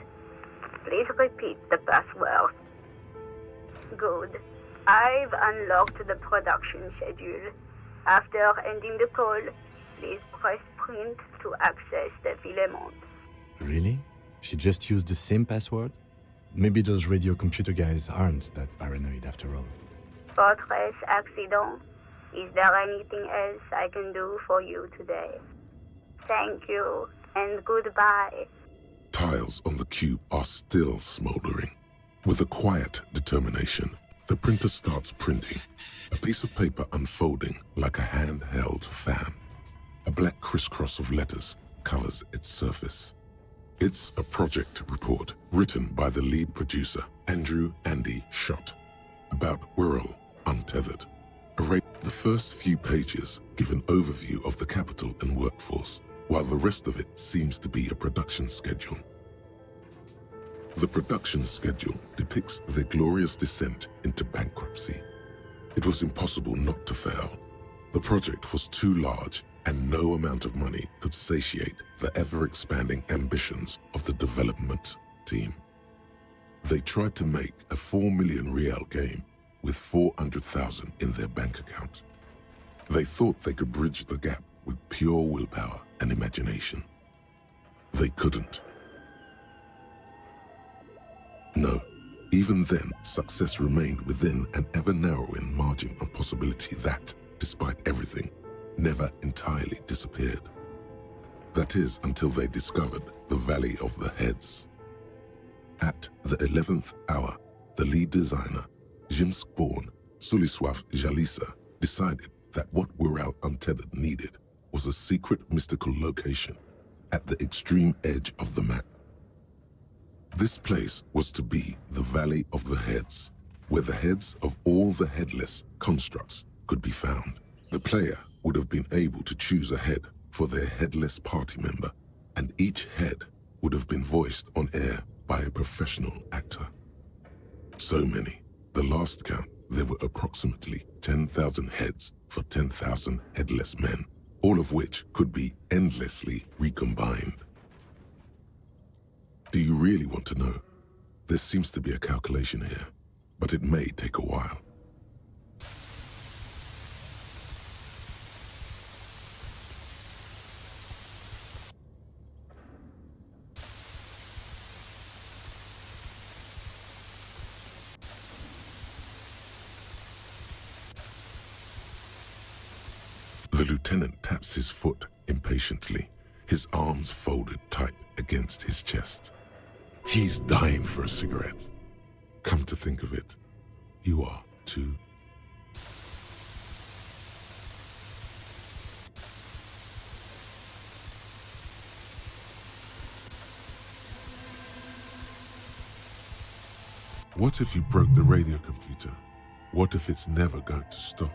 Please repeat the password. Good. I've unlocked the production schedule. After ending the call, please press print to access the filament. Really? She just used the same password? Maybe those radio computer guys aren't that paranoid after all. Fortress accident. Is there anything else I can do for you today? Thank you, and goodbye. Tiles on the cube are still smoldering. With a quiet determination, the printer starts printing, a piece of paper unfolding like a handheld fan. A black crisscross of letters covers its surface. It's a project report written by the lead producer, Andrew Andy Schott, about Wirral Untethered. The first few pages give an overview of the capital and workforce, while the rest of it seems to be a production schedule. The production schedule depicts their glorious descent into bankruptcy. It was impossible not to fail. The project was too large, and no amount of money could satiate the ever-expanding ambitions of the development team. They tried to make a 4 million real game with 400,000 in their bank account. They thought they could bridge the gap with pure willpower and imagination. They couldn't. No, even then, success remained within an ever-narrowing margin of possibility that, despite everything, never entirely disappeared. That is, until they discovered the Valley of the Heads. At the 11th hour, the lead designer, Jimsk-born Sulisław Jalisa, decided that what Wirral Untethered needed was a secret mystical location at the extreme edge of the map. This place was to be the Valley of the Heads, where the heads of all the headless constructs could be found. The player would have been able to choose a head for their headless party member, and each head would have been voiced on air by a professional actor. So many. The last count, there were approximately 10,000 heads for 10,000 headless men, all of which could be endlessly recombined. Do you really want to know? There seems to be a calculation here, but it may take a while. The lieutenant taps his foot impatiently, his arms folded tight against his chest. He's dying for a cigarette. Come to think of it, you are too. What if you broke the radio computer? What if it's never going to stop?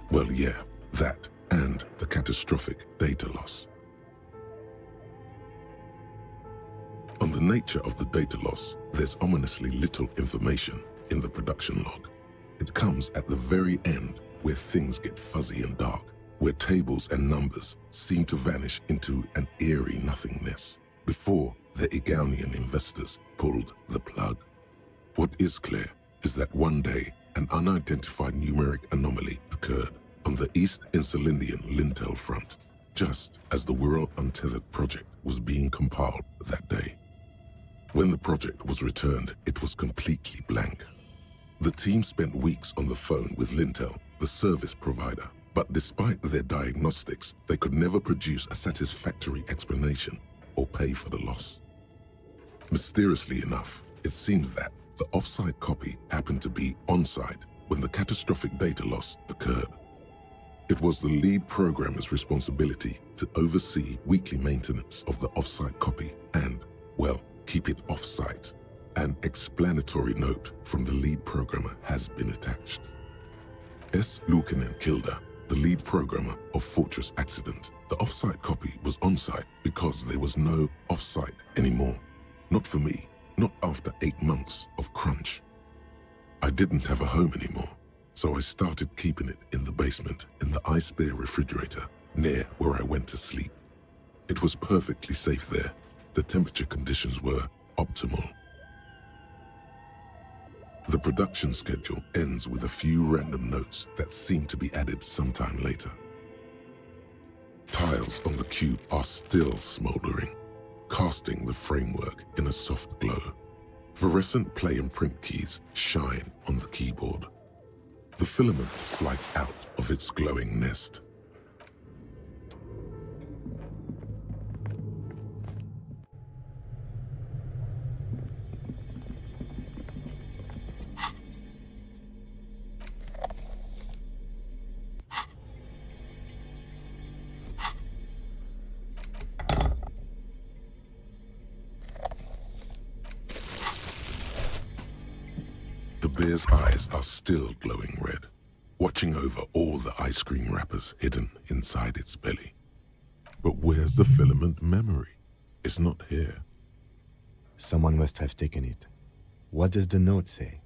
Well, yeah, that and the catastrophic data loss. On the nature of the data loss, there's ominously little information in the production log. It comes at the very end where things get fuzzy and dark, where tables and numbers seem to vanish into an eerie nothingness before the Egonian investors pulled the plug. What is clear is that one day an unidentified numeric anomaly occurred on the East Insulindian lintel front, just as the Wirral Untethered project was being compiled that day. When the project was returned, it was completely blank. The team spent weeks on the phone with Lintel, the service provider, but despite their diagnostics, they could never produce a satisfactory explanation or pay for the loss. Mysteriously enough, it seems that the off-site copy happened to be on-site when the catastrophic data loss occurred. It was the lead programmer's responsibility to oversee weekly maintenance of the off-site copy and, well, keep it off-site. An explanatory note from the lead programmer has been attached. S. Luukinen Kilda, the lead programmer of Fortress Accident, the off-site copy was on-site because there was no off-site anymore. Not for me, not after 8 months of crunch. I didn't have a home anymore, so I started keeping it in the basement in the ice bear refrigerator near where I went to sleep. It was perfectly safe there. The temperature conditions were optimal. The production schedule ends with a few random notes that seem to be added sometime later. Tiles on the cube are still smoldering, casting the framework in a soft glow. Fluorescent play and print keys shine on the keyboard. The filament slides out of its glowing nest. The bear's eyes are still glowing red, watching over all the ice cream wrappers hidden inside its belly. But where's the filament memory? It's not here. Someone must have taken it. What does the note say?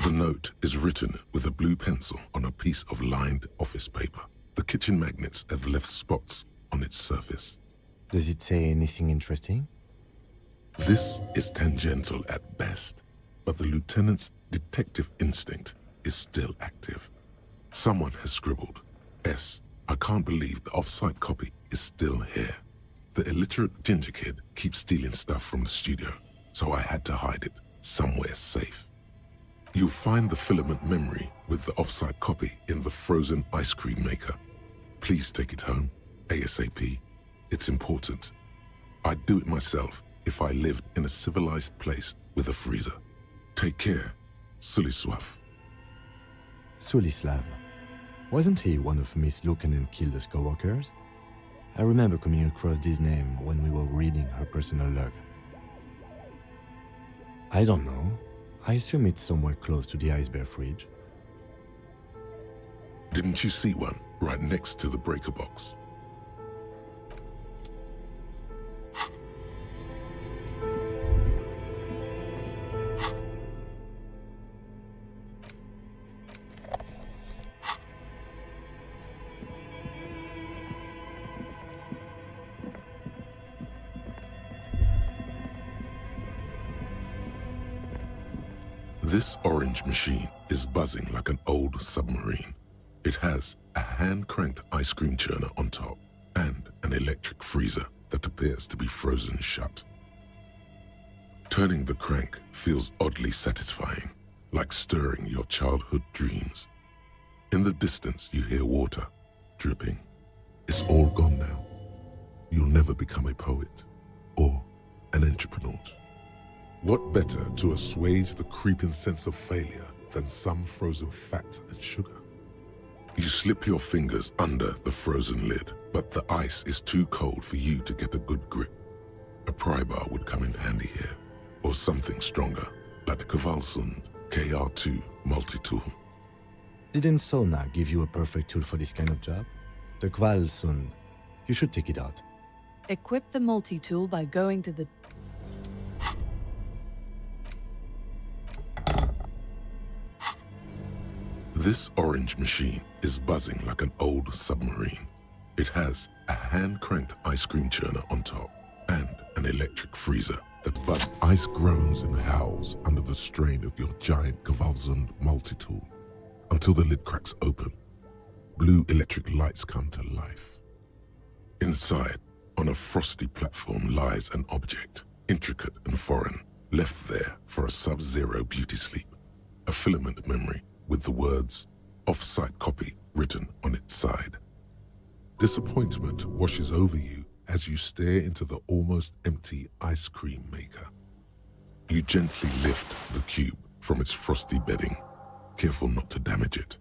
The note is written with a blue pencil on a piece of lined office paper. The kitchen magnets have left spots on its surface. Does it say anything interesting? This is tangential at best, but the lieutenant's detective instinct is still active. Someone has scribbled, S. I can't believe the off-site copy is still here. The illiterate ginger kid keeps stealing stuff from the studio, so I had to hide it somewhere safe. You'll find the filament memory with the off-site copy in the frozen ice cream maker. Please take it home, ASAP. It's important. I'd do it myself if I lived in a civilized place with a freezer. Take care, Sulisław. Sulislav. Wasn't he one of Miss Luukinen Kilda's co-workers? I remember coming across this name when we were reading her personal log. I don't know. I assume it's somewhere close to the ice bear fridge. Didn't you see one right next to the breaker box? This orange machine is buzzing like an old submarine. It has a hand-cranked ice cream churner on top and an electric freezer that appears to be frozen shut. Turning the crank feels oddly satisfying, like stirring your childhood dreams. In the distance, you hear water dripping. It's all gone now. You'll never become a poet or an entrepreneur. What better to assuage the creeping sense of failure than some frozen fat and sugar? You slip your fingers under the frozen lid, but the ice is too cold for you to get a good grip. A pry bar would come in handy here, or something stronger, like the Kvalsund KR2 multi-tool. Didn't Sona give you a perfect tool for this kind of job? The Kvalsund. You should take it out. Equip the multi-tool by going to the... This orange machine is buzzing like an old submarine. It has a hand-cranked ice cream churner on top and an electric freezer that busts. Ice groans and howls under the strain of your giant Kvalsund multi-tool until the lid cracks open. Blue electric lights come to life. Inside, on a frosty platform, lies an object, intricate and foreign, left there for a sub-zero beauty sleep. A filament memory with the words "off-site copy" written on its side. Disappointment washes over you as you stare into the almost empty ice cream maker. You gently lift the cube from its frosty bedding, careful not to damage it.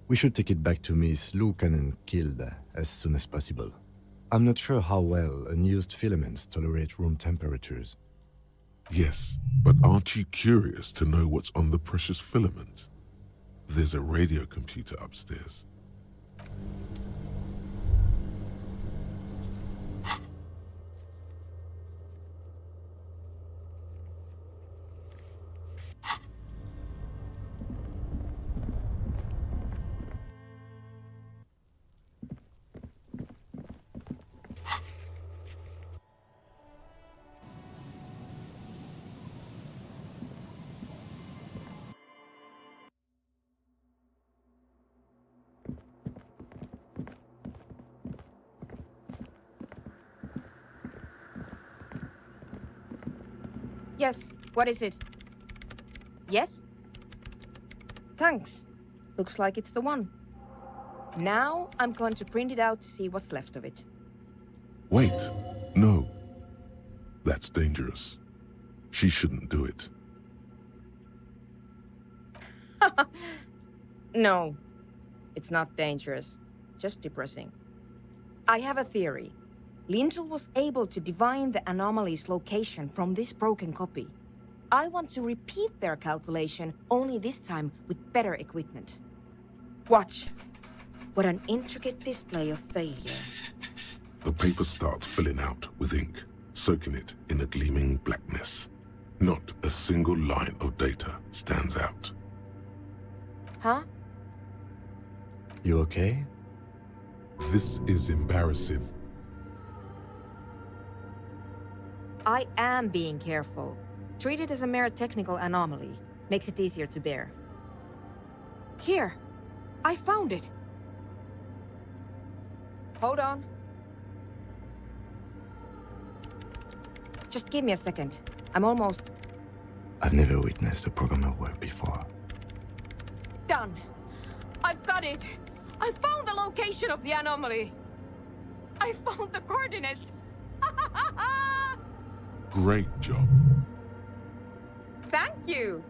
We should take it back to Miss Luukkanen-Kilde as soon as possible. I'm not sure how well unused filaments tolerate room temperatures. Yes, but aren't you curious to know what's on the precious filament? There's a radio computer upstairs. Yes, what is it? Yes? Thanks. Looks like it's the one. Now I'm going to print it out to see what's left of it. Wait, no. That's dangerous. She shouldn't do it. No, it's not dangerous. Just depressing. I have a theory. Lingel was able to divine the anomaly's location from this broken copy. I want to repeat their calculation, only this time with better equipment. Watch. What an intricate display of failure. The paper starts filling out with ink, soaking it in a gleaming blackness. Not a single line of data stands out. Huh? You okay? This is embarrassing. I am being careful. Treat it as a mere technical anomaly. Makes it easier to bear. Here! I found it! Hold on. Just give me a second. I'm almost... I've never witnessed a programmer work before. done! I've got it! I found the location of the anomaly! I found the coordinates! Great job. Thank you!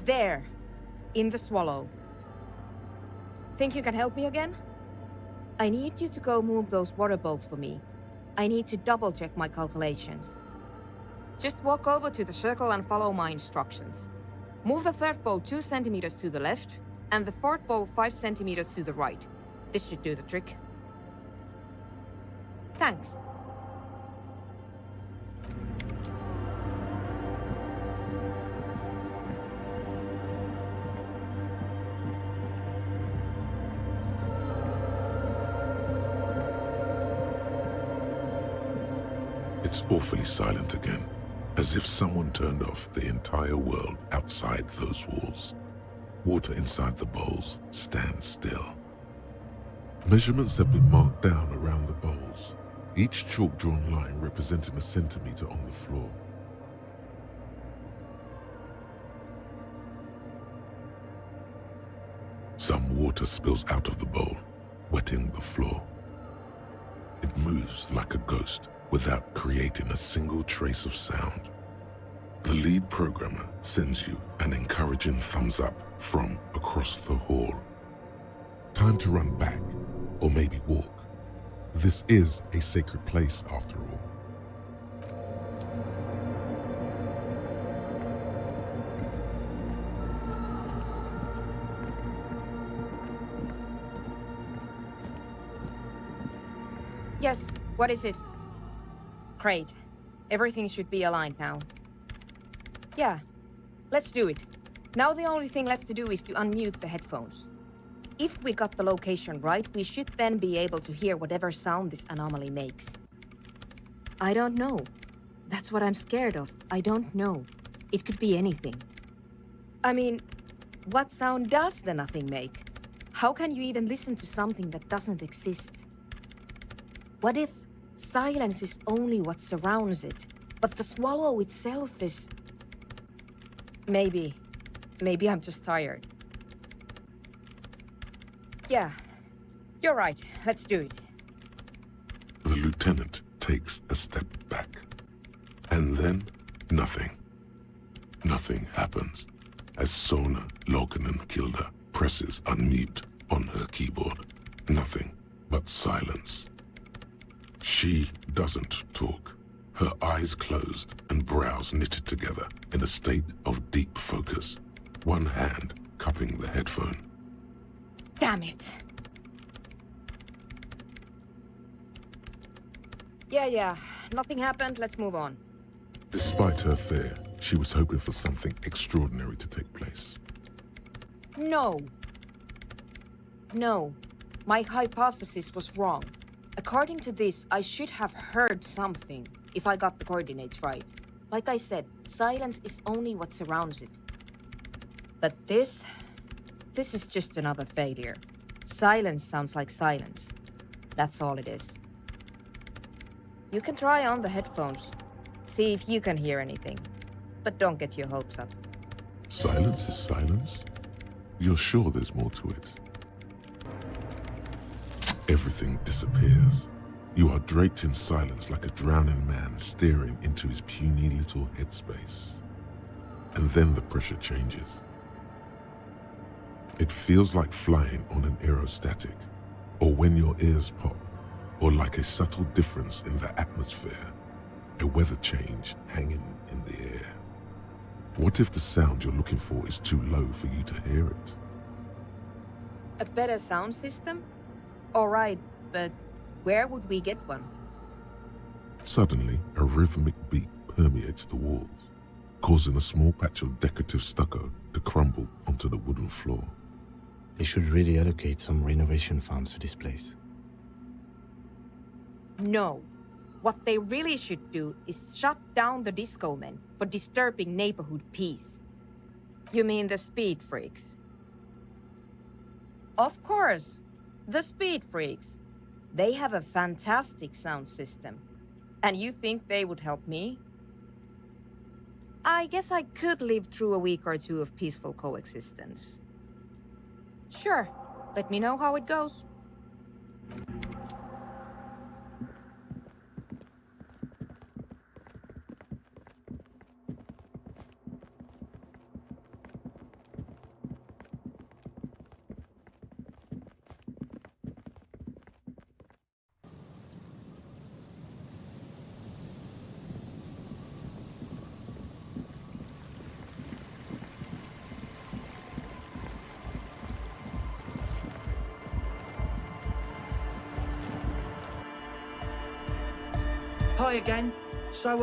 There. In the swallow. Think you can help me again? I need you to go move those water bolts for me. I need to double-check my calculations. Just walk over to the circle and follow my instructions. Move the third ball 2 centimeters to the left, and the fourth ball 5 centimeters to the right. This should do the trick. Thanks. It's awfully silent again, as if someone turned off the entire world outside those walls. Water inside the bowls stands still. Measurements have been marked down around the bowls, each chalk-drawn line representing a centimeter on the floor. Some water spills out of the bowl, wetting the floor. It moves like a ghost without creating a single trace of sound. The lead programmer sends you an encouraging thumbs up from across the hall. Time to run back, or maybe walk. This is a sacred place after all. Yes, what is it? Great. Everything should be aligned now. Yeah, let's do it. Now the only thing left to do is to unmute the headphones. If we got the location right, we should then be able to hear whatever sound this anomaly makes. I don't know. That's what I'm scared of. I don't know. It could be anything. I mean, what sound does the nothing make? How can you even listen to something that doesn't exist? What if silence is only what surrounds it, but the swallow itself is... Maybe I'm just tired. Yeah, you're right. Let's do it. The lieutenant takes a step back. And then, nothing. Nothing happens as Sona Lokanen-Kilda presses unmute on her keyboard. Nothing but silence. She doesn't talk. Her eyes closed and brows knitted together in a state of deep focus, one hand cupping the headphone. Damn it. Yeah, nothing happened. Let's move on. Despite her fear, she was hoping for something extraordinary to take place. No, my hypothesis was wrong. According to this, I should have heard something if I got the coordinates right. Like I said, silence is only what surrounds it. But this is just another failure. Silence sounds like silence. That's all it is. You can try on the headphones. See if you can hear anything. But don't get your hopes up. Silence is silence? You're sure there's more to it? Everything disappears. You are draped in silence like a drowning man staring into his puny little headspace. And then the pressure changes. It feels like flying on an aerostatic, or when your ears pop, or like a subtle difference in the atmosphere, a weather change hanging in the air. What if the sound you're looking for is too low for you to hear it? A better sound system? All right, but where would we get one? Suddenly, a rhythmic beat permeates the walls, causing a small patch of decorative stucco to crumble onto the wooden floor. They should really allocate some renovation funds to this place. No. What they really should do is shut down the disco men for disturbing neighborhood peace. You mean the speed freaks? Of course, the speed freaks. They have a fantastic sound system. And you think they would help me? I guess I could live through a week or two of peaceful coexistence. Sure, let me know how it goes. Hi again. So,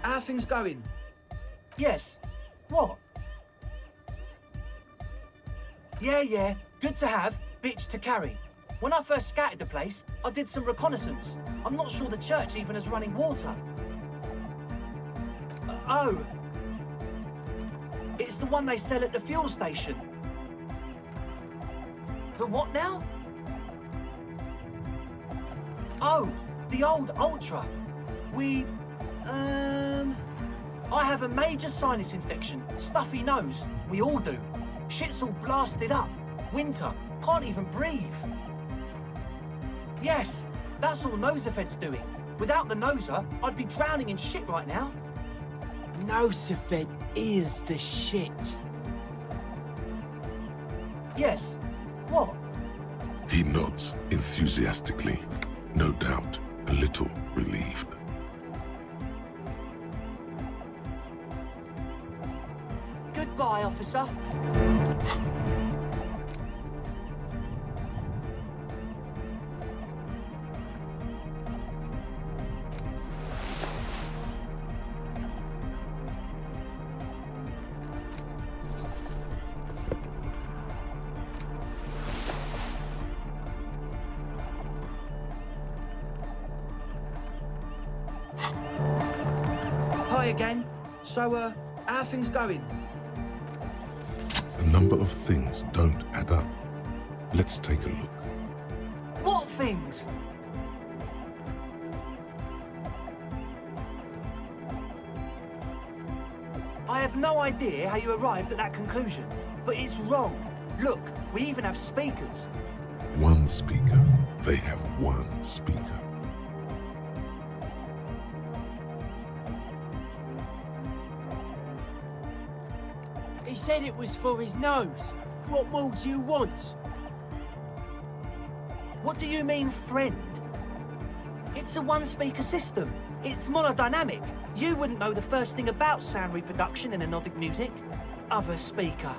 how are things going? Yes. What? Yeah. Good to have, bitch to carry. When I first scouted the place, I did some reconnaissance. I'm not sure the church even has running water. Oh. It's the one they sell at the fuel station. The what now? Oh, the old Ultra. I have a major sinus infection, stuffy nose. We all do. Shit's all blasted up. Winter, can't even breathe. Yes, that's all Nosafed's doing. Without the Noser, I'd be drowning in shit right now. Nosafed is the shit. Yes. What? He nods enthusiastically, no doubt a little relieved. Goodbye, officer. Hi again. So, how are things going? A number of things don't add up. Let's take a look. What things? I have no idea how you arrived at that conclusion, but it's wrong. Look, we even have speakers. One speaker. They have one speaker. He said it was for his nose. What more do you want? What do you mean, friend? It's a one-speaker system. It's monodynamic. You wouldn't know the first thing about sound reproduction in anodic music. Other speaker.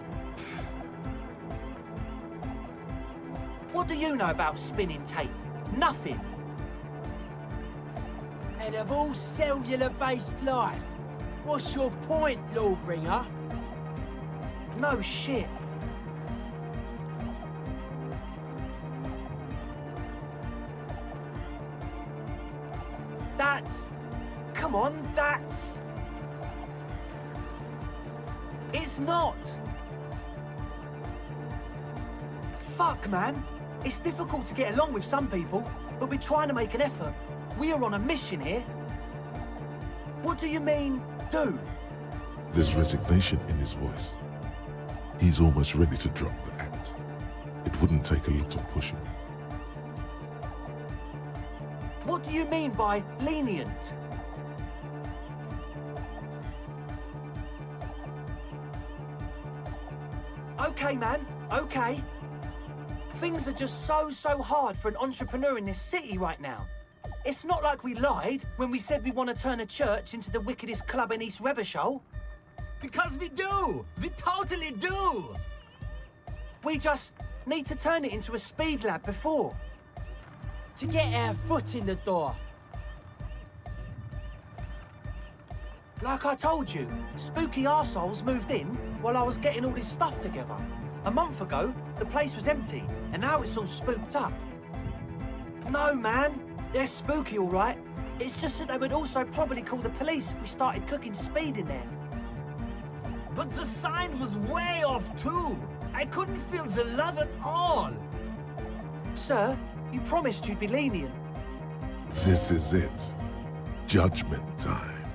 What do you know about spinning tape? Nothing. And of all cellular-based life, what's your point, Lawbringer? No shit. That's... Come on, that's... It's not. Fuck, man. It's difficult to get along with some people, but we're trying to make an effort. We are on a mission here. What do you mean, do? There's resignation in his voice. He's almost ready to drop the act. It wouldn't take a lot of pushing. What do you mean by lenient? Okay, man, okay. Things are just so hard for an entrepreneur in this city right now. It's not like we lied when we said we want to turn a church into the wickedest club in East Revachol. Because we do! We totally do! We just need to turn it into a speed lab before. To get our foot in the door. Like I told you, spooky arseholes moved in while I was getting all this stuff together. A month ago, the place was empty, and now it's all spooked up. No, man. They're spooky, all right. It's just that they would also probably call the police if we started cooking speed in there. But the sign was way off, too. I couldn't feel the love at all. Sir, you promised you'd be lenient. This is it. Judgment time.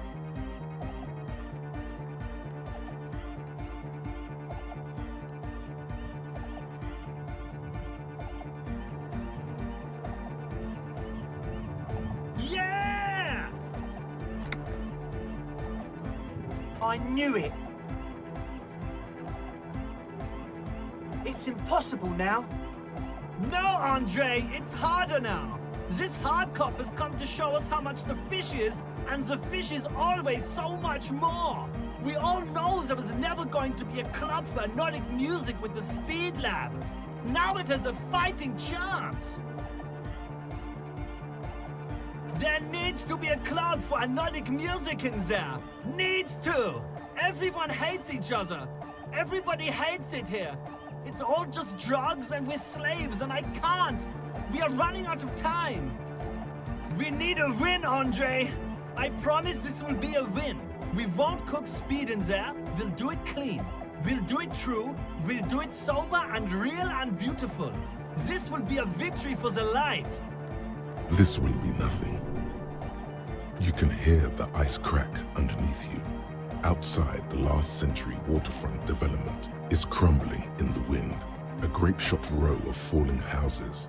Yeah! I knew it. It's impossible now. No, Andre, it's harder now. This hard cop has come to show us how much the fish is, and the fish is always so much more. We all know there was never going to be a club for Nordic music with the Speed Lab. Now it has a fighting chance. There needs to be a club for Nordic music in there. Needs to. Everyone hates each other. Everybody hates it here. It's all just drugs and we're slaves and I can't. We are running out of time. We need a win, Andre. I promise this will be a win. We won't cook speed in there. We'll do it clean. We'll do it true. We'll do it sober and real and beautiful. This will be a victory for the light. This will be nothing. You can hear the ice crack underneath you. Outside, the last century waterfront development is crumbling in the wind, a grape-shot row of falling houses.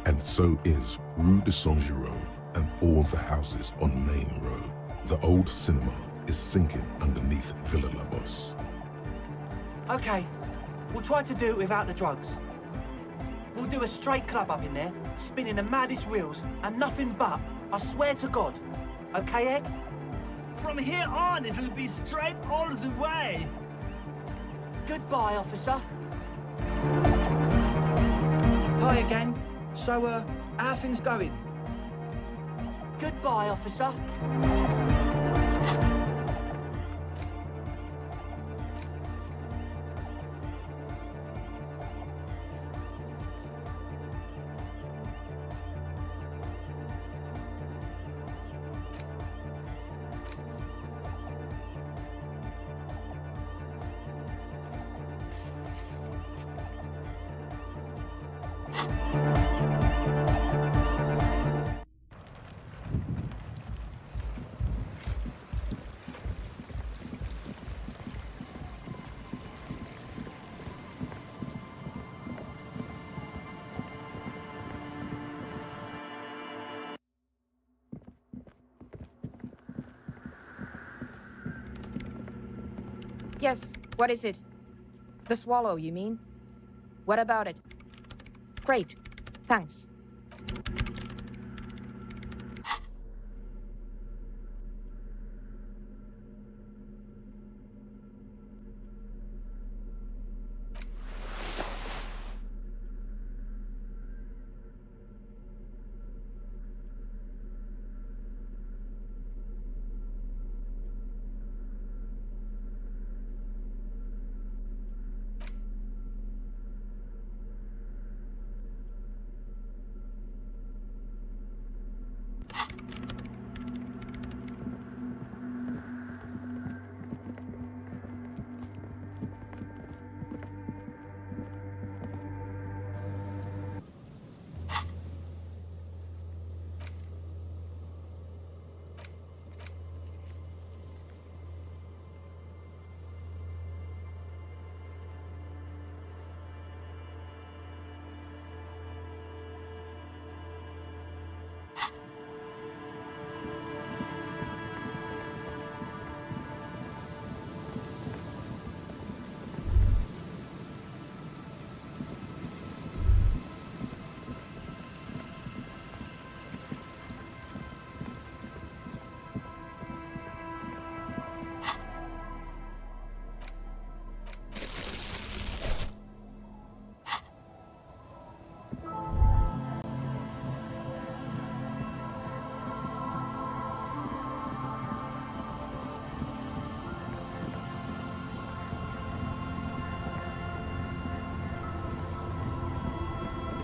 And so is Rue de Saint-Giraud and all the houses on Main Row. The old cinema is sinking underneath Villa La Bosse. Okay, we'll try to do it without the drugs. We'll do a straight club up in there, spinning the maddest reels, and nothing but, I swear to God. Okay, Egg? From here on, it'll be straight all the way. Goodbye, officer. Hi again. So, how are things going? Goodbye, officer. Yes, what is it? The swallow, you mean? What about it? Great, thanks.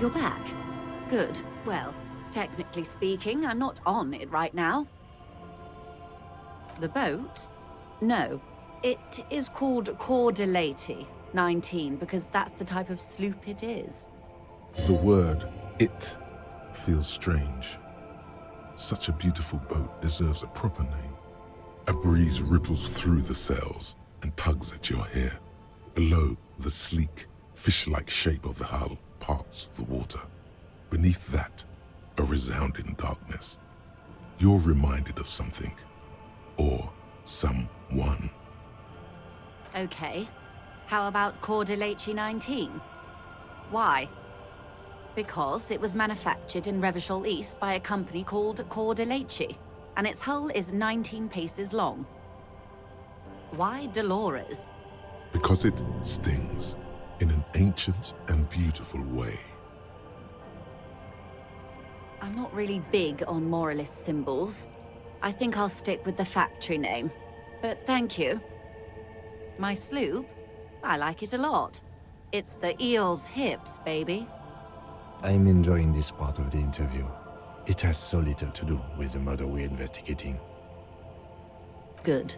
You're back. Good. Well, technically speaking, I'm not on it right now. The boat? No. It is called Cordelati 19 because that's the type of sloop it is. The word "it" feels strange. Such a beautiful boat deserves a proper name. A breeze ripples through the sails and tugs at your hair. Below, the sleek, fish-like shape of the hull parts the water. Beneath that, a resounding darkness. You're reminded of something. Or someone. Okay. How about Cordelati 19? Why? Because it was manufactured in Revachol East by a company called Cordelati, and its hull is 19 paces long. Why Dolores? Because it stings in an ancient and beautiful way. I'm not really big on moralist symbols. I think I'll stick with the factory name. But thank you. My sloop? I like it a lot. It's the eel's hips, baby. I'm enjoying this part of the interview. It has so little to do with the murder we're investigating. Good.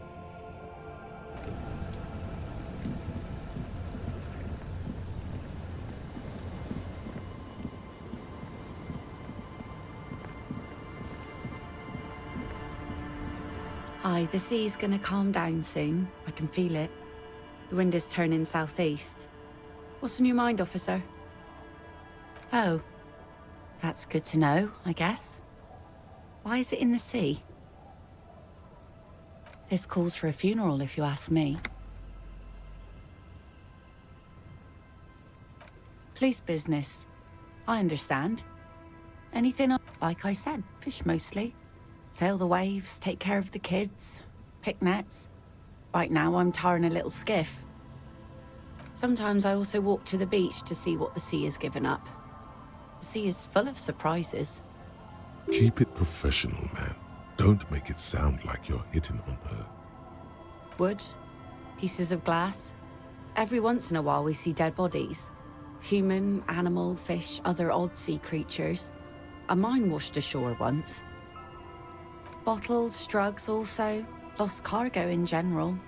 Hi, the sea's gonna calm down soon. I can feel it. The wind is turning southeast. What's on your mind, officer? Oh, that's good to know, I guess. Why is it in the sea? This calls for a funeral, if you ask me. Police business. I understand. Anything, like I said, fish mostly. Sail the waves, take care of the kids, pick nets. Right now, I'm tarring a little skiff. Sometimes I also walk to the beach to see what the sea has given up. The sea is full of surprises. Keep it professional, man. Don't make it sound like you're hitting on her. Wood, pieces of glass. Every once in a while we see dead bodies. Human, animal, fish, other odd sea creatures. A mine washed ashore once. Bottles, drugs also. Lost cargo in general.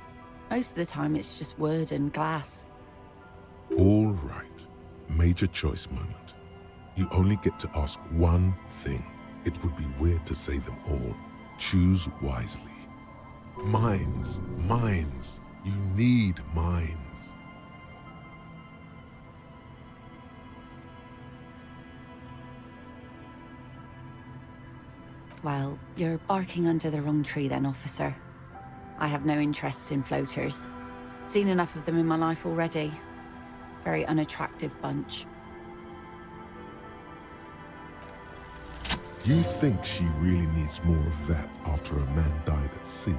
Most of the time it's just wood and glass. All right. Major choice moment. You only get to ask one thing. It would be weird to say them all. Choose wisely. Mines. Mines. You need mines. Well, you're barking under the wrong tree then, officer. I have no interest in floaters. Seen enough of them in my life already. Very unattractive bunch. You think she really needs more of that after a man died at sea?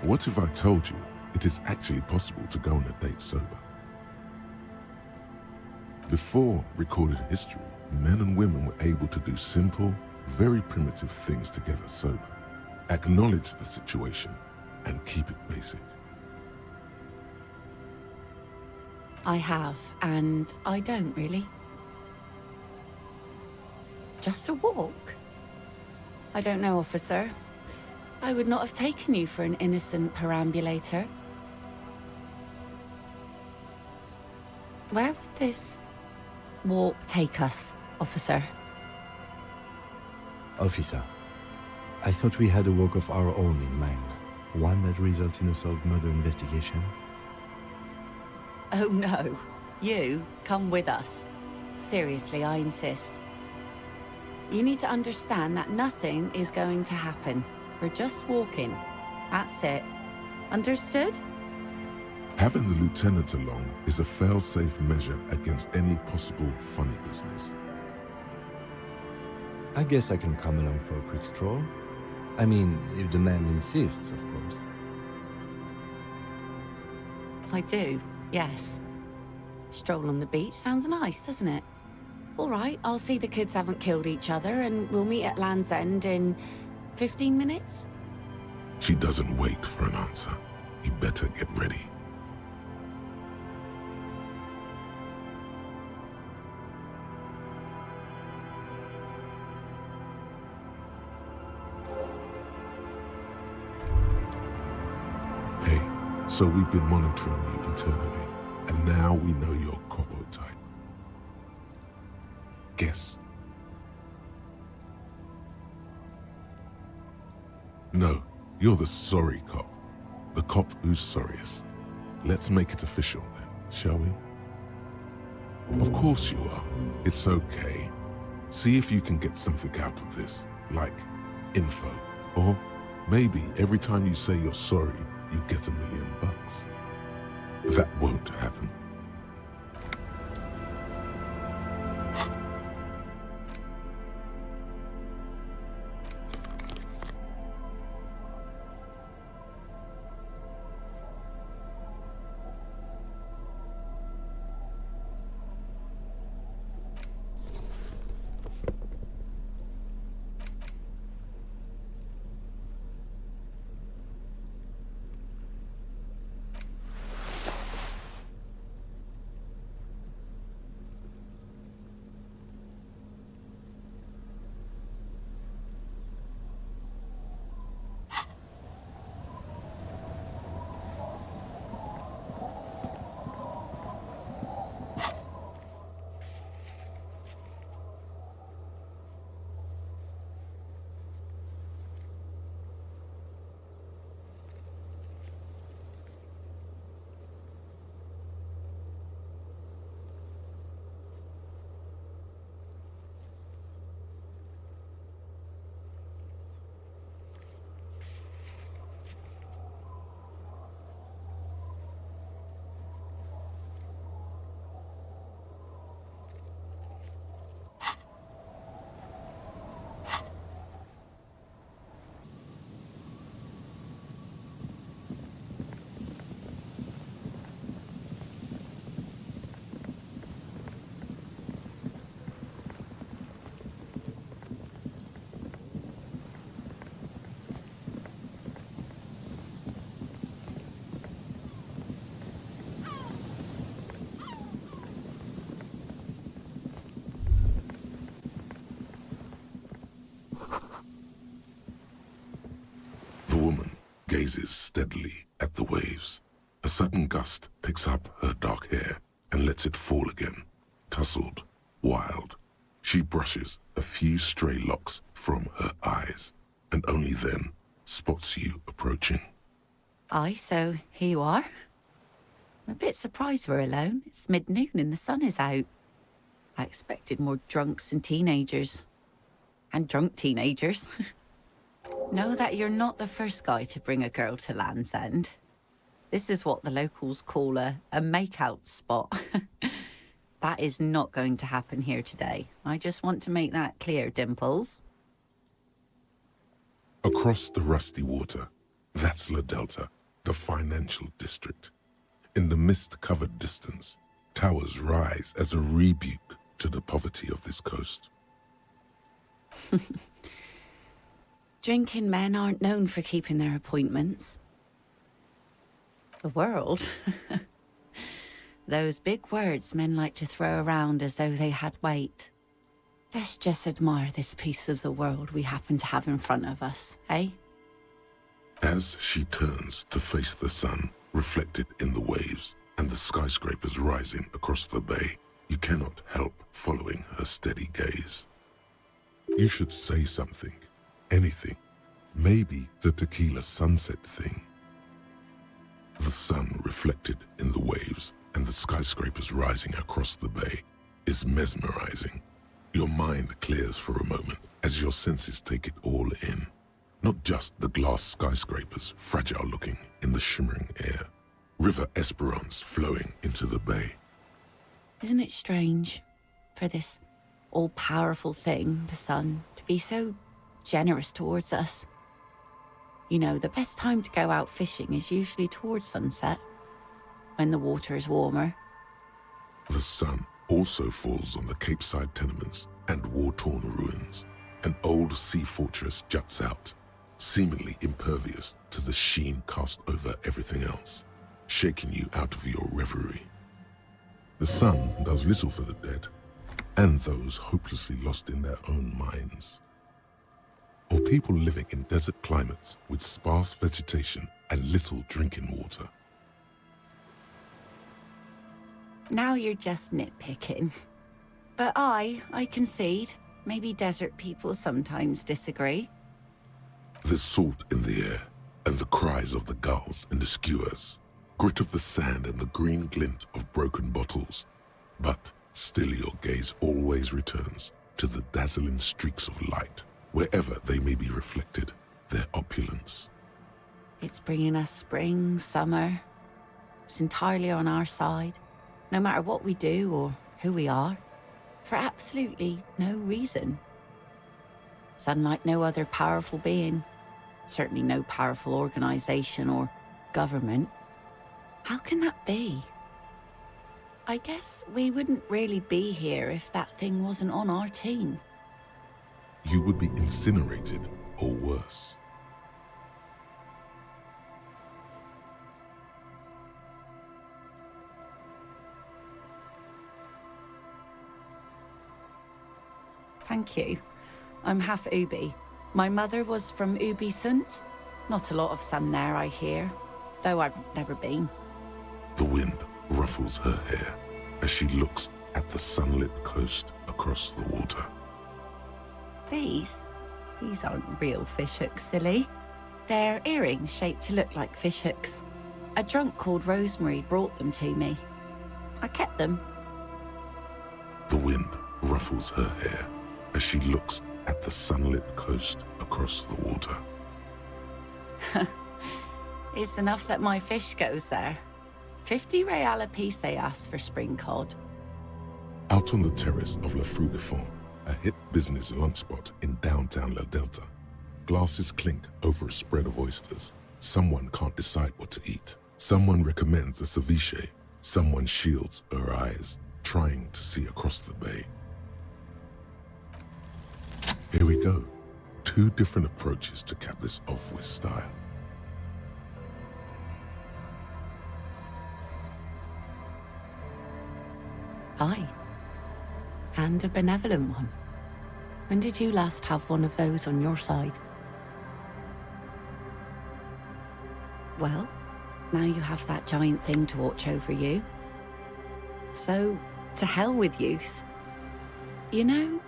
What if I told you it is actually possible to go on a date sober? Before recorded history, men and women were able to do simple, very primitive things together sober. Acknowledge the situation and keep it basic. I have, and I don't really. Just a walk? I don't know, officer. I would not have taken you for an innocent perambulator. Where would this walk take us, officer? Officer, I thought we had a work of our own in mind. One that results in a solved murder investigation. Oh no. You, come with us. Seriously, I insist. You need to understand that nothing is going to happen. We're just walking. That's it. Understood? Having the lieutenant along is a fail-safe measure against any possible funny business. I guess I can come along for a quick stroll. I mean, if the man insists, of course. I do, yes. Stroll on the beach sounds nice, doesn't it? All right, I'll see the kids haven't killed each other and we'll meet at Land's End in 15 minutes? She doesn't wait for an answer. You better get ready. Hey, so we've been monitoring you internally, and now we know your Copo type. Guess. No, you're the sorry cop. The cop who's sorriest. Let's make it official then, shall we? Of course you are. It's okay. See if you can get something out of this, like info. Or maybe every time you say you're sorry, you get $1 million. That won't happen. gazes steadily at the waves. A sudden gust picks up her dark hair and lets it fall again, tousled, wild. She brushes a few stray locks from her eyes, and only then spots you approaching. Aye, so here you are. I'm a bit surprised we're alone. It's mid-noon and the sun is out. I expected more drunks and teenagers. And drunk teenagers. Know that you're not the first guy to bring a girl to Land's End. This is what the locals call a make-out spot. That is not going to happen here today. I just want to make that clear, Dimples. Across the rusty water, that's La Delta, the financial district. In the mist-covered distance, towers rise as a rebuke to the poverty of this coast. Drinking men aren't known for keeping their appointments. The world? Those big words men like to throw around as though they had weight. Let's just admire this piece of the world we happen to have in front of us, eh? As she turns to face the sun, reflected in the waves, and the skyscrapers rising across the bay, you cannot help following her steady gaze. You should say something, anything, maybe the tequila sunset thing. The sun reflected in the waves and the skyscrapers rising across the bay is mesmerizing. Your mind clears for a moment as your senses take it all in. Not just the glass skyscrapers, fragile looking in the shimmering air. River Esperance flowing into the bay. Isn't it strange for this all-powerful thing, the sun, to be so generous towards us? You know, the best time to go out fishing is usually towards sunset, when the water is warmer. The sun also falls on the Capeside tenements and war-torn ruins. An old sea fortress juts out, seemingly impervious to the sheen cast over everything else, shaking you out of your reverie. The sun does little for the dead, and those hopelessly lost in their own minds. Or people living in desert climates with sparse vegetation and little drinking water. Now you're just nitpicking. But I concede, maybe desert people sometimes disagree. There's salt in the air, and the cries of the gulls and the skuas, grit of the sand and the green glint of broken bottles. But still your gaze always returns to the dazzling streaks of light, wherever they may be reflected, their opulence. It's bringing us spring, summer. It's entirely on our side, no matter what we do or who we are, for absolutely no reason. It's unlike no other powerful being, certainly no powerful organization or government. How can that be? I guess we wouldn't really be here if that thing wasn't on our team. You would be incinerated or worse. Thank you. I'm half Ubi. My mother was from Ubi Sunt. Not a lot of sun there, I hear, though I've never been. The wind ruffles her hair as she looks at the sunlit coast across the water. These aren't real fishhooks, silly. They're earrings shaped to look like fishhooks. A drunk called Rosemary brought them to me. I kept them. The wind ruffles her hair as she looks at the sunlit coast across the water. It's enough that my fish goes there. 50 real a piece they ask for spring cod. Out on the terrace of La Fruguefond, a hip business lunch spot in downtown La Delta, glasses clink over a spread of oysters. Someone can't decide what to eat. Someone recommends a ceviche. Someone shields her eyes, trying to see across the bay. Here we go. 2 different approaches to cap this off with style. Aye. And a benevolent one. When did you last have one of those on your side? Well, now you have that giant thing to watch over you. So, to hell with youth. You know,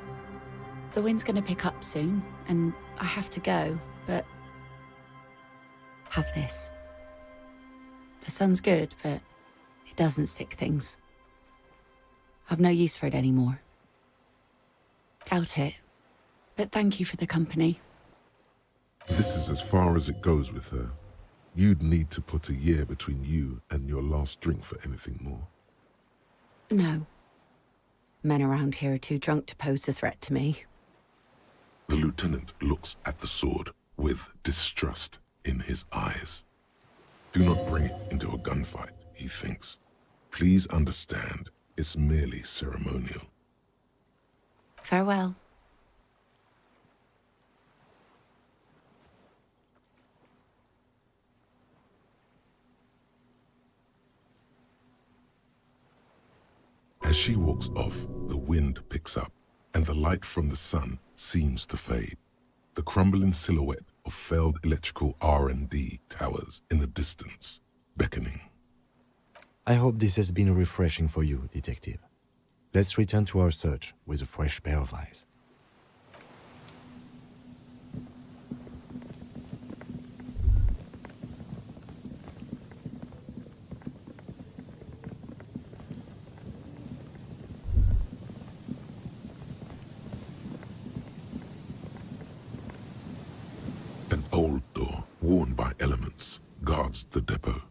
the wind's gonna pick up soon, and I have to go, but... have this. The sun's good, but it doesn't stick things. I've no use for it anymore. Doubt it, but thank you for the company. This is as far as it goes with her. You'd need to put a year between you and your last drink for anything more. No. Men around here are too drunk to pose a threat to me. The lieutenant looks at the sword with distrust in his eyes. Do not bring it into a gunfight, he thinks. Please understand, it's merely ceremonial. Farewell. As she walks off, the wind picks up, and the light from the sun seems to fade. The crumbling silhouette of failed electrical R&D towers in the distance, beckoning. I hope this has been refreshing for you, Detective. Let's return to our search with a fresh pair of eyes. An old door, worn by elements, guards the depot.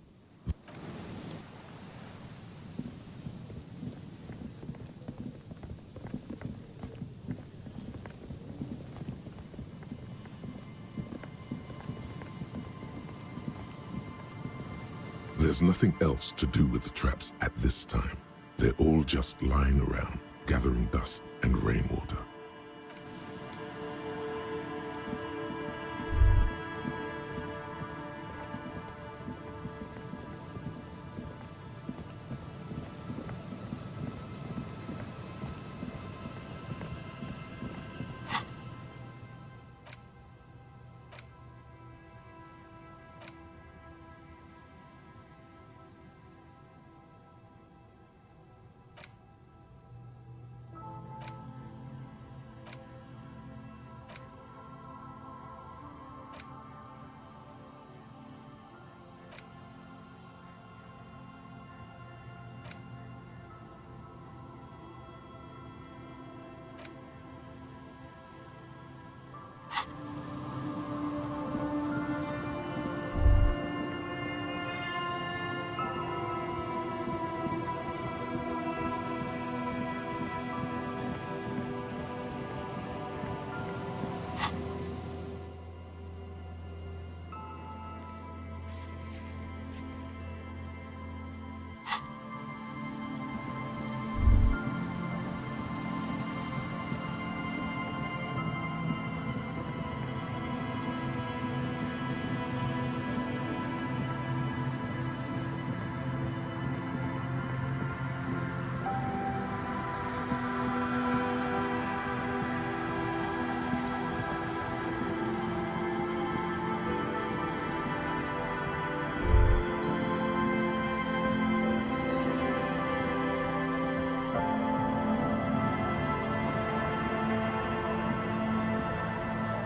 There's nothing else to do with the traps at this time. They're all just lying around, gathering dust and rainwater.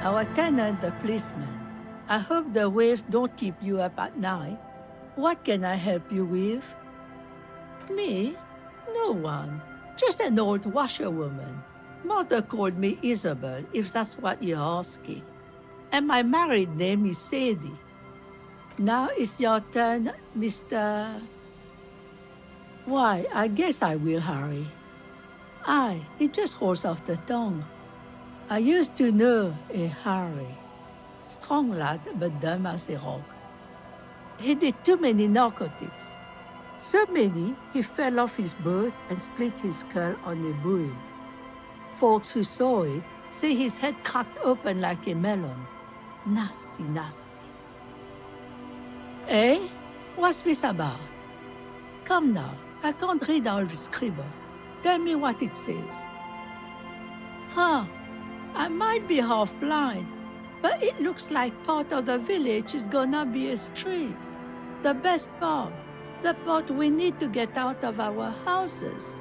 Our tenant, the policeman. I hope the waves don't keep you up at night. What can I help you with? Me? No one. Just an old washerwoman. Mother called me Isabel, if that's what you're asking. And my married name is Sadie. Now it's your turn, Mr... Why, I guess I will hurry. Aye, it just rolls off the tongue. I used to know a Harry. Strong lad, but dumb as a rock. He did too many narcotics. So many, he fell off his boat and split his skull on a buoy. Folks who saw it say his head cracked open like a melon. Nasty, nasty. Eh? What's this about? Come now, I can't read all this scribble. Tell me what it says. Huh, I might be half blind, but it looks like part of the village is gonna be a street. The best part. The part we need to get out of our houses.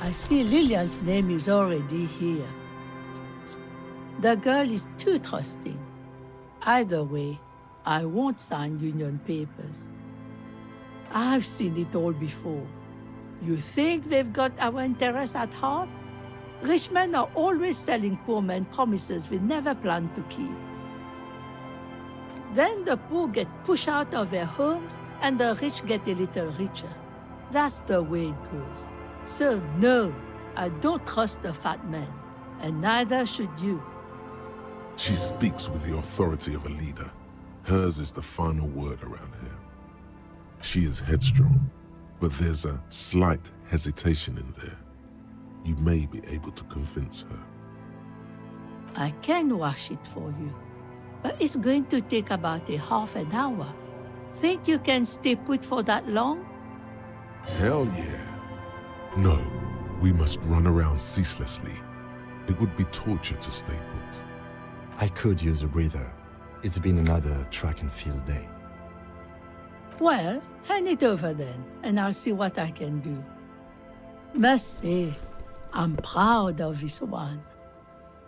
I see Lillian's name is already here. The girl is too trusting. Either way, I won't sign union papers. I've seen it all before. You think they've got our interests at heart? Rich men are always selling poor men promises we never planned to keep. Then the poor get pushed out of their homes and the rich get a little richer. That's the way it goes. So no, I don't trust the fat man, and neither should you. She speaks with the authority of a leader. Hers is the final word around here. She is headstrong, but there's a slight hesitation in there. You may be able to convince her. I can wash it for you, but it's going to take about a half an hour. Think you can stay put for that long? Hell yeah. No, we must run around ceaselessly. It would be torture to stay put. I could use a breather. It's been another track and field day. Well, hand it over then, and I'll see what I can do. Must say, I'm proud of this one.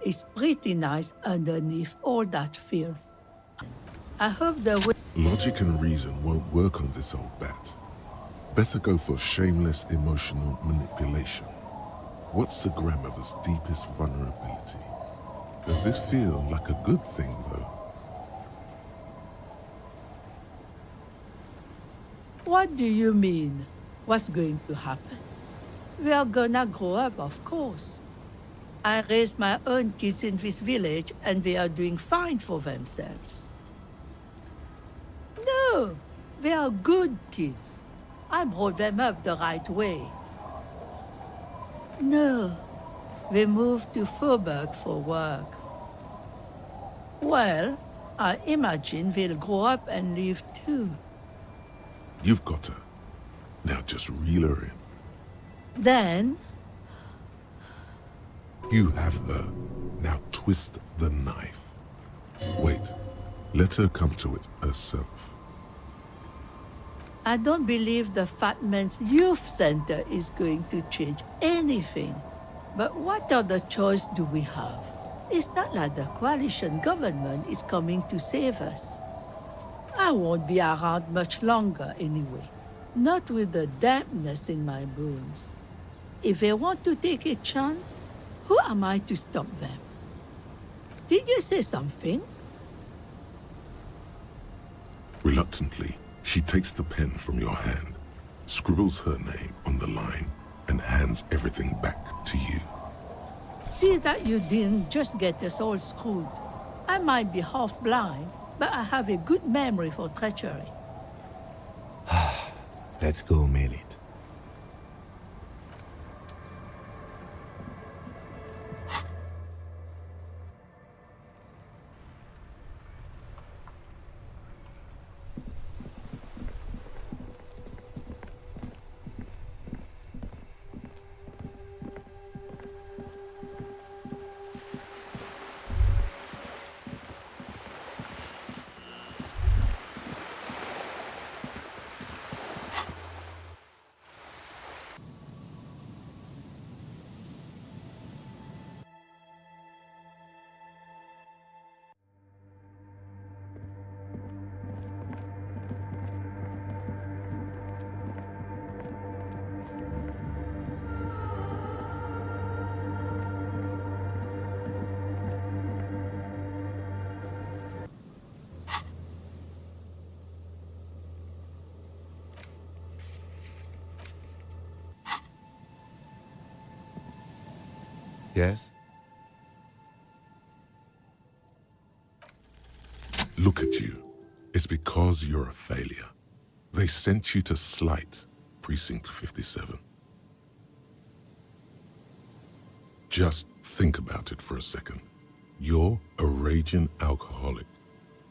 It's pretty nice underneath all that filth. I hope the Logic and reason won't work on this old bat. Better go for shameless emotional manipulation. What's the grandmother's deepest vulnerability? Does this feel like a good thing, though? What do you mean? What's going to happen? We are gonna grow up, of course. I raised my own kids in this village, and they are doing fine for themselves. No, they are good kids. I brought them up the right way. No, they moved to Faubourg for work. Well, I imagine they'll grow up and leave too. You've got her. Now just reel her in. Then... You have her. Now twist the knife. Wait. Let her come to it herself. I don't believe the Fat Man's Youth Center is going to change anything. But what other choice do we have? It's not like the coalition government is coming to save us. I won't be around much longer anyway. Not with the dampness in my bones. If they want to take a chance, who am I to stop them? Did you say something? Reluctantly, she takes the pen from your hand, scribbles her name on the line, and hands everything back to you. See that you didn't just get us all screwed. I might be half blind, but I have a good memory for treachery. Let's go mail it. Yes? Look at you. It's because you're a failure. They sent you to Slight, Precinct 57. Just think about it for a second. You're a raging alcoholic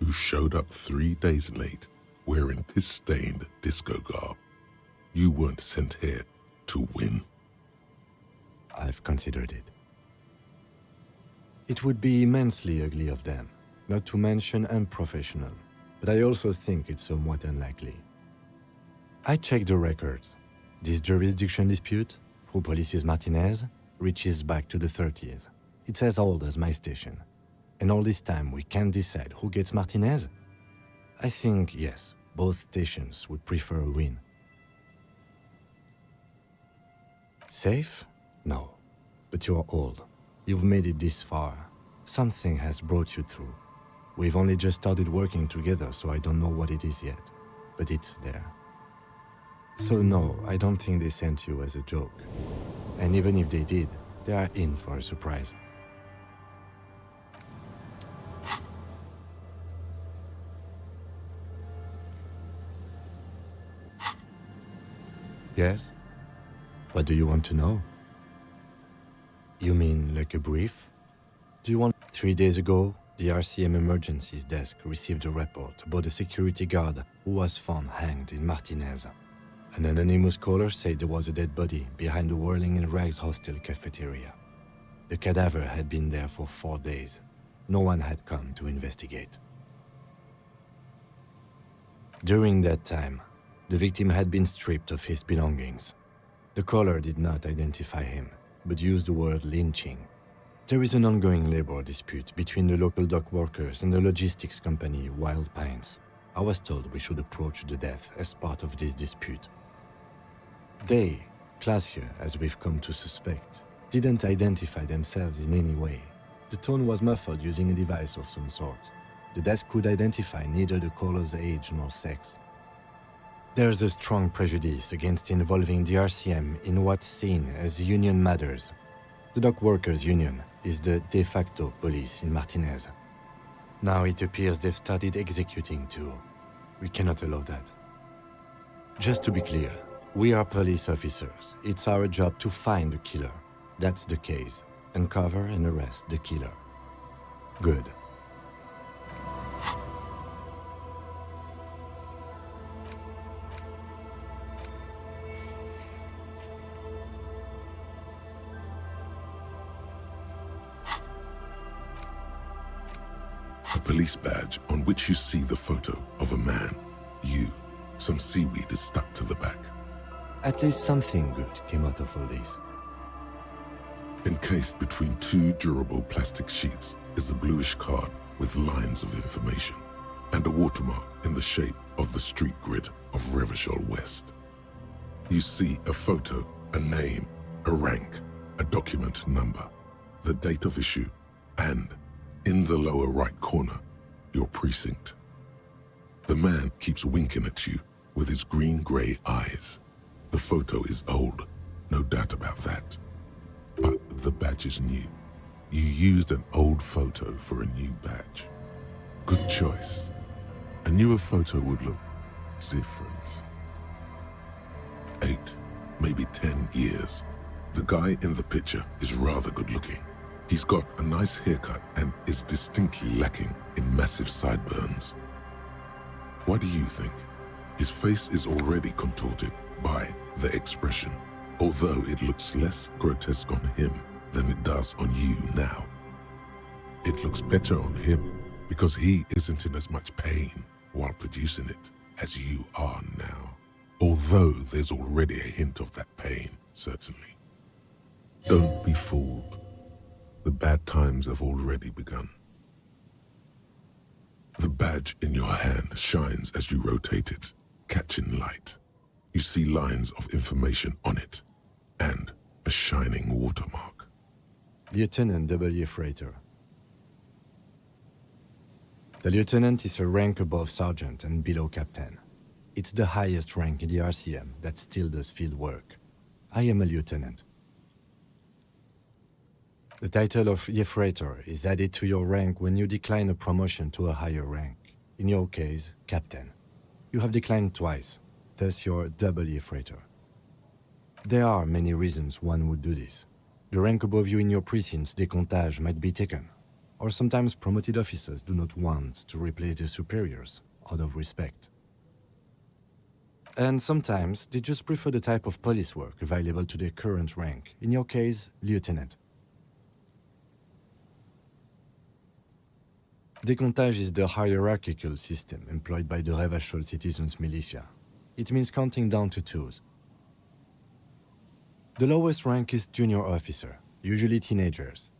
who showed up 3 days late wearing piss-stained disco garb. You weren't sent here to win. I've considered it. It would be immensely ugly of them, not to mention unprofessional. but I also think it's somewhat unlikely. I checked the records. This jurisdiction dispute, who polices Martinez, reaches back to the 30s. It's as old as my station. And all this time we can't decide who gets Martinez? I think, yes, both stations would prefer a win. Safe? No. But you're old. You've made it this far. Something has brought you through. We've only just started working together, so I don't know what it is yet. But it's there. So no, I don't think they sent you as a joke. And even if they did, they are in for a surprise. Yes? What do you want to know? You mean like a brief? Do you want... 3 days ago, the RCM Emergencies Desk received a report about a security guard who was found hanged in Martinez. An anonymous caller said there was a dead body behind the Whirling in Rags hostel cafeteria. The cadaver had been there for 4 days. No one had come to investigate. During that time, the victim had been stripped of his belongings. The caller did not identify him, but used the word lynching. There is an ongoing labor dispute between the local dock workers and the logistics company Wild Pines. I was told we should approach the death as part of this dispute. They, classier as we've come to suspect, didn't identify themselves in any way. The tone was muffled using a device of some sort. The desk could identify neither the caller's age nor sex. There's a strong prejudice against involving the RCM in what's seen as union matters. The dock workers' union is the de facto police in Martinez. Now it appears they've started executing too. We cannot allow that. Just to be clear, we are police officers. It's our job to find the killer. That's the case. Uncover and arrest the killer. Good. A police badge on which you see the photo of a man. You. Some seaweed is stuck to the back. At least something good came out of all this. Encased between 2 durable plastic sheets is a bluish card with lines of information and a watermark in the shape of the street grid of Revachol West. You see a photo, a name, a rank, a document number, the date of issue, and, in the lower right corner, your precinct. The man keeps winking at you with his green-grey eyes. The photo is old, no doubt about that. But the badge is new. You used an old photo for a new badge. Good choice. A newer photo would look different. 8, maybe 10 years. The guy in the picture is rather good looking. He's got a nice haircut and is distinctly lacking in massive sideburns. What do you think? His face is already contorted by the expression, although it looks less grotesque on him than it does on you now. It looks better on him because he isn't in as much pain while producing it as you are now. Although there's already a hint of that pain, certainly. Don't be fooled. The bad times have already begun. The badge in your hand shines as you rotate it, catching light. You see lines of information on it, and a shining watermark. Lieutenant W. Freighter. The lieutenant is a rank above sergeant and below captain. It's the highest rank in the RCM that still does field work. I am a lieutenant. The title of Freighter is added to your rank when you decline a promotion to a higher rank. In your case, captain. You have declined twice, thus you're double Freighter. There are many reasons one would do this. The rank above you in your precinct's decomptage might be taken, or sometimes promoted officers do not want to replace their superiors, out of respect. And sometimes they just prefer the type of police work available to their current rank, in your case, lieutenant. Décomptage is the hierarchical system employed by the Revachol citizens' militia. It means counting down to twos. The lowest rank is junior officer, usually teenagers.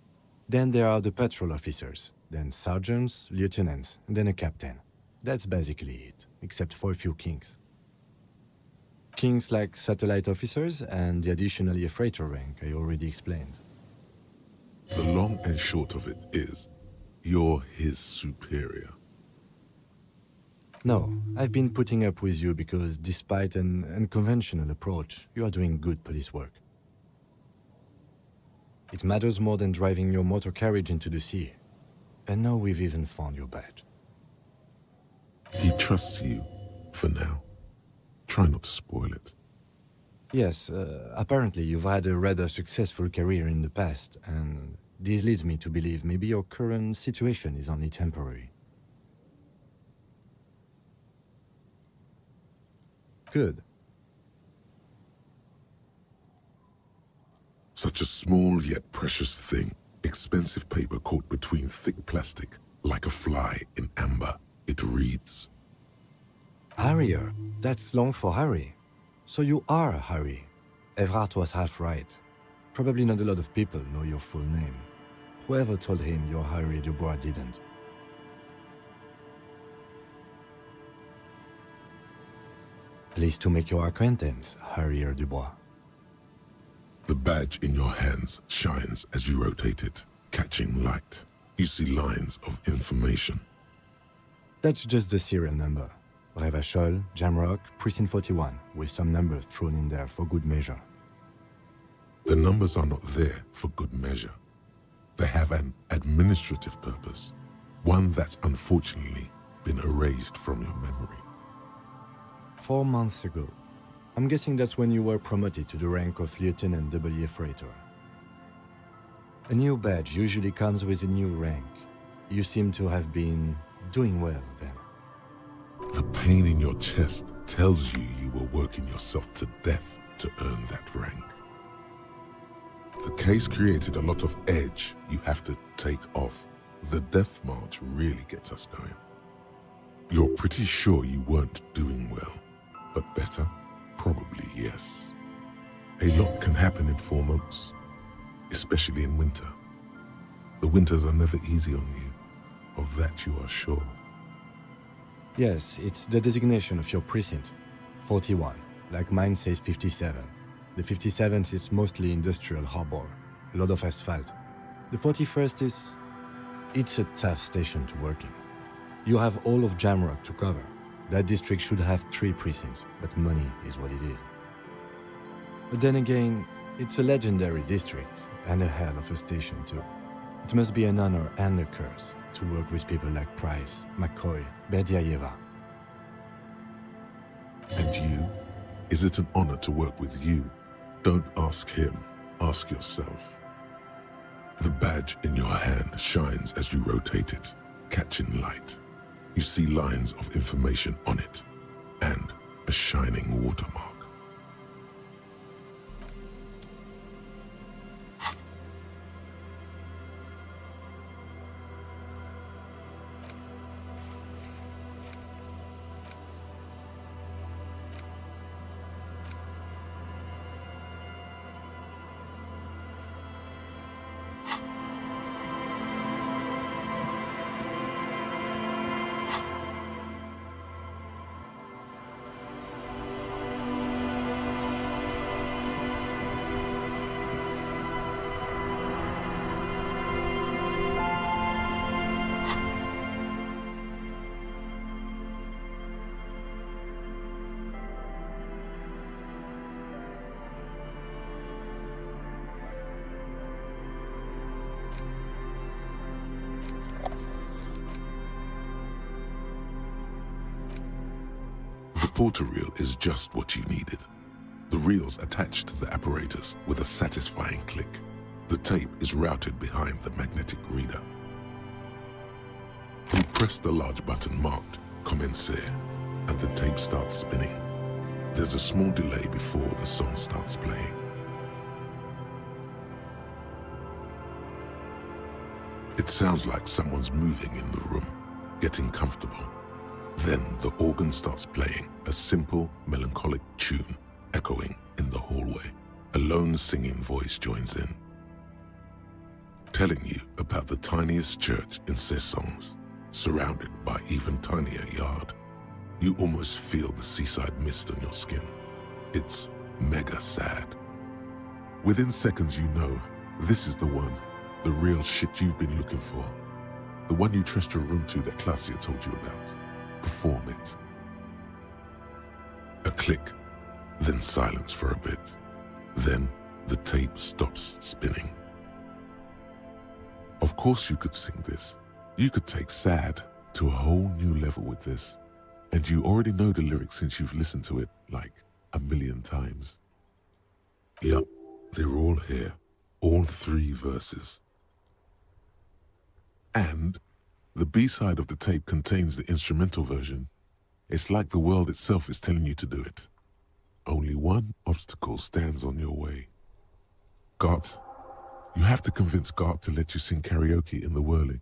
Then there are the patrol officers, then sergeants, lieutenants, and then a captain. That's basically it, except for a few kings. Kings like satellite officers and the additionally a freighter rank I already explained. The long and short of it is, you're his superior. No, I've been putting up with you because despite an unconventional approach, you are doing good police work. It matters more than driving your motor carriage into the sea. And now we've even found your badge. He trusts you, for now. Try not to spoil it. Yes, apparently you've had a rather successful career in the past, and this leads me to believe maybe your current situation is only temporary. Good. Such a small yet precious thing. Expensive paper caught between thick plastic, like a fly in amber. It reads... Harrier. That's long for Harry. So you are Harry. Evrard was half right. Probably not a lot of people know your full name. Whoever told him you're Harry Dubois didn't. Pleased to make your acquaintance, Harrier Dubois. The badge in your hands shines as you rotate it, catching light. You see lines of information. That's just the serial number. Revachol, Jamrock, Precinct 41, with some numbers thrown in there for good measure. The numbers are not there for good measure. They have an administrative purpose, one that's unfortunately been erased from your memory. 4 months ago. I'm guessing that's when you were promoted to the rank of Lieutenant W. Freighter. A new badge usually comes with a new rank. You seem to have been doing well then. The pain in your chest tells you you were working yourself to death to earn that rank. The case created a lot of edge you have to take off. The death march really gets us going. You're pretty sure you weren't doing well, but better? Probably yes. A lot can happen in 4 months, especially in winter. The winters are never easy on you, of that you are sure. Yes, it's the designation of your precinct. 41, like mine says 57. The 57th is mostly industrial harbor, a lot of asphalt. The 41st is... it's a tough station to work in. You have all of Jamrock to cover. That district should have 3 precincts, but money is what it is. But then again, it's a legendary district, and a hell of a station too. It must be an honor and a curse to work with people like Price, McCoy, Berdiaeva. And you? Is it an honor to work with you? Don't ask him, ask yourself. The badge in your hand shines as you rotate it, catching light. You see lines of information on it, and a shining watermark. The porter reel is just what you needed. The reel's attached to the apparatus with a satisfying click. The tape is routed behind the magnetic reader. You press the large button marked Commencer, and the tape starts spinning. There's a small delay before the song starts playing. It sounds like someone's moving in the room, getting comfortable. Then the organ starts playing a simple, melancholic tune echoing in the hallway. A lone singing voice joins in, telling you about the tiniest church in Cessons, surrounded by even tinier yard. You almost feel the seaside mist on your skin. It's mega sad. Within seconds you know, this is the one, the real shit you've been looking for. The one you trust your room to that Claudia told you about. Perform it. A click, then silence for a bit. Then the tape stops spinning. Of course you could sing this. You could take sad to a whole new level with this. And you already know the lyrics since you've listened to it like 1,000,000 times. Yup, they're all here. All 3 verses. And the B-side of the tape contains the instrumental version. It's like the world itself is telling you to do it. Only one obstacle stands on your way. Gart. You have to convince Gart to let you sing karaoke in the whirling.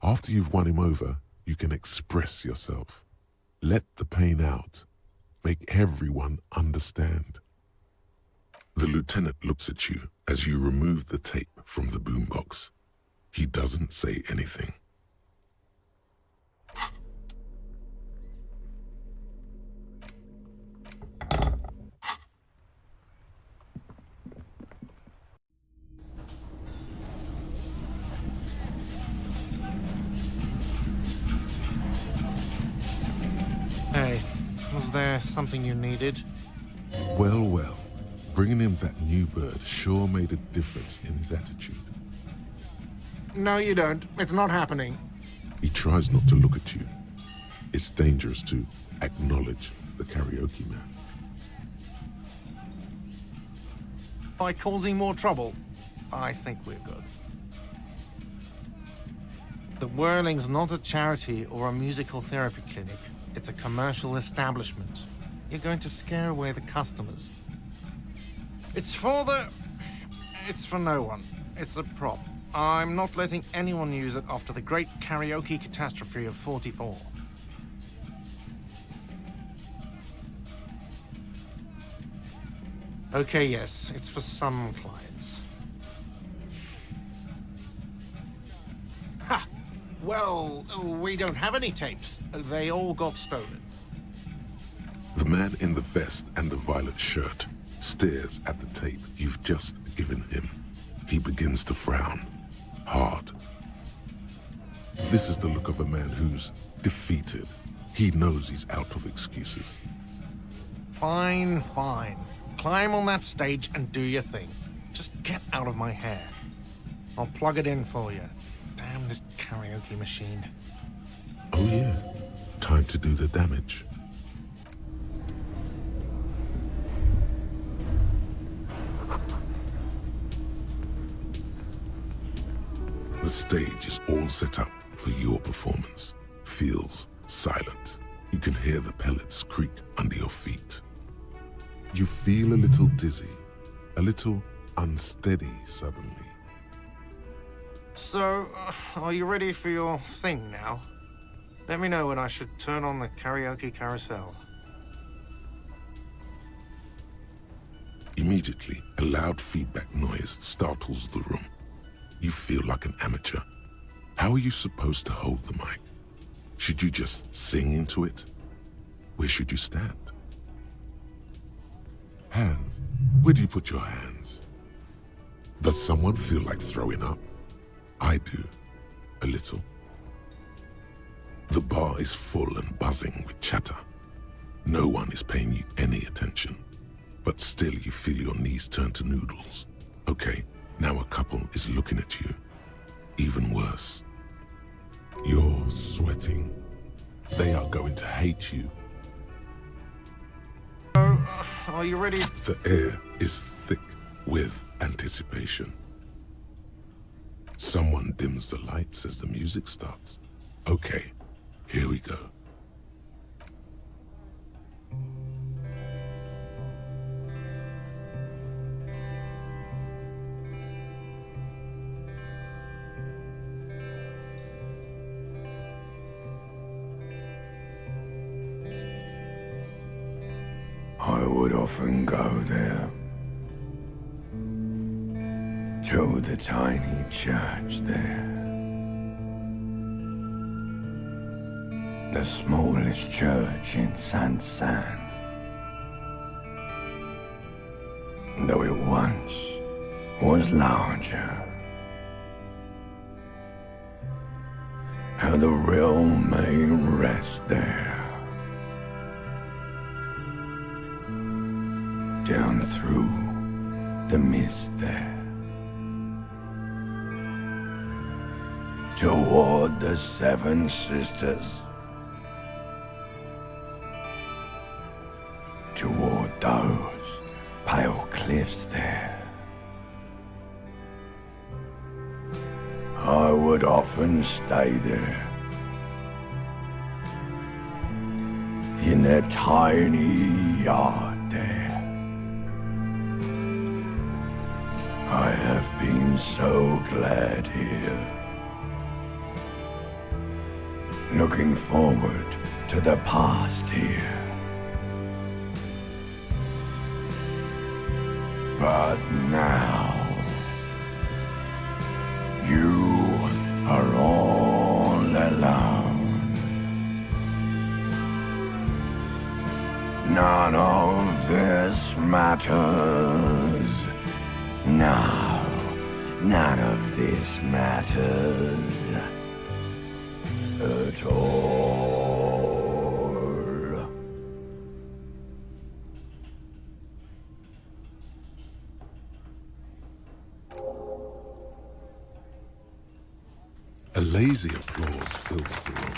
After you've won him over, you can express yourself. Let the pain out. Make everyone understand. The lieutenant looks at you as you remove the tape from the boombox. He doesn't say anything. Hey, was there something you needed? Well, well. Bringing him that new bird sure made a difference in his attitude. No, you don't. It's not happening. He tries not to look at you. It's dangerous to acknowledge the karaoke man. By causing more trouble, I think we're good. The Whirling's not a charity or a musical therapy clinic. It's a commercial establishment. You're going to scare away the customers. It's for no one. It's a prop. I'm not letting anyone use it after the great karaoke catastrophe of '44. Okay, yes, it's for some clients. Ha! Well, we don't have any tapes. They all got stolen. The man in the vest and the violet shirt stares at the tape you've just given him. He begins to frown, hard. This is the look of a man who's defeated. He knows he's out of excuses. Fine, fine. Climb on that stage and do your thing. Just get out of my hair. I'll plug it in for you. Damn this karaoke machine. Oh yeah, time to do the damage. The stage is all set up for your performance. Feels silent. You can hear the pellets creak under your feet. You feel a little dizzy, a little unsteady suddenly. So, are you ready for your thing now? Let me know when I should turn on the karaoke carousel. Immediately, a loud feedback noise startles the room. You feel like an amateur. How are you supposed to hold the mic? Should you just sing into it? Where should you stand? Hands. Where do you put your hands? Does someone feel like throwing up? I do. A little. The bar is full and buzzing with chatter. No one is paying you any attention. But still you feel your knees turn to noodles. Okay, now a couple is looking at you. Even worse. You're sweating. They are going to hate you. Are you ready? The air is thick with anticipation. Someone dims the lights as the music starts. Okay, here we go. often go there. To the tiny church there. The smallest church in San. Though it once was larger. How the realm may rest there. Down through the mist there. Toward the Seven Sisters. Toward those pale cliffs there. I would often stay there. In that tiny yard there. I have been so glad here. Looking forward to the past here. But now, you are all alone. None of this matters. No, none of this matters at all. A lazy applause fills the room.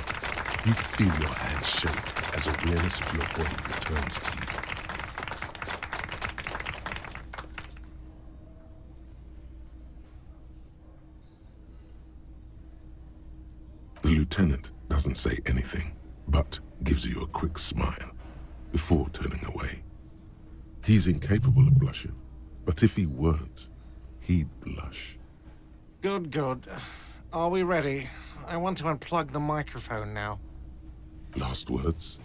You feel your hands shake as awareness of your body returns to you. The lieutenant doesn't say anything, but gives you a quick smile before turning away. He's incapable of blushing, but if he weren't, he'd blush. Good, good. Are we ready? I want to unplug the microphone now. Last words?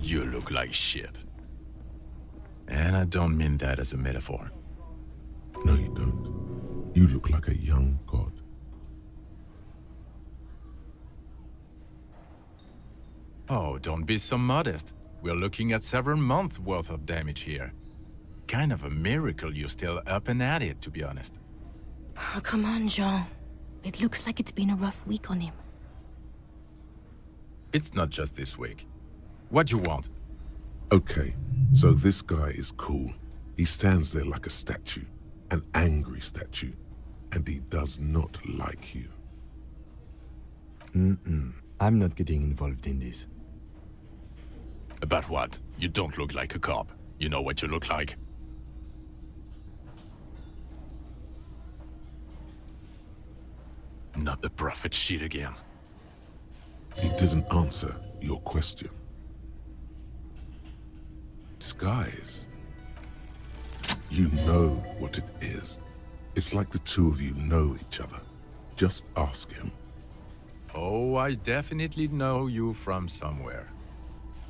You look like shit. And I don't mean that as a metaphor. No, you don't. You look like a young god. Oh, don't be so modest. We're looking at several months worth of damage here. Kind of a miracle you're still up and at it, to be honest. Oh, come on, Jean. It looks like it's been a rough week on him. It's not just this week. What do you want? Okay, so this guy is cool. He stands there like a statue, an angry statue, and he does not like you. I'm not getting involved in this. About what? You don't look like a cop. You know what you look like. Not the prophet shit again. He didn't answer your question. Disguise. You know what it is. It's like the two of you know each other. Just ask him. Oh, I definitely know you from somewhere.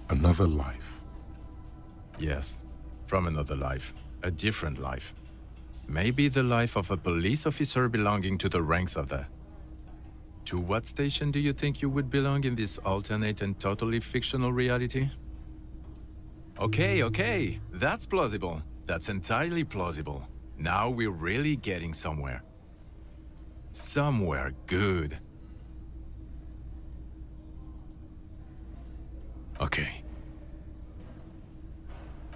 Another life. Yes, from another life. A different life. Maybe the life of a police officer belonging to the ranks of the... To what station do you think you would belong in this alternate and totally fictional reality? Okay, that's plausible. That's entirely plausible. Now we're really getting somewhere. Somewhere good. Okay.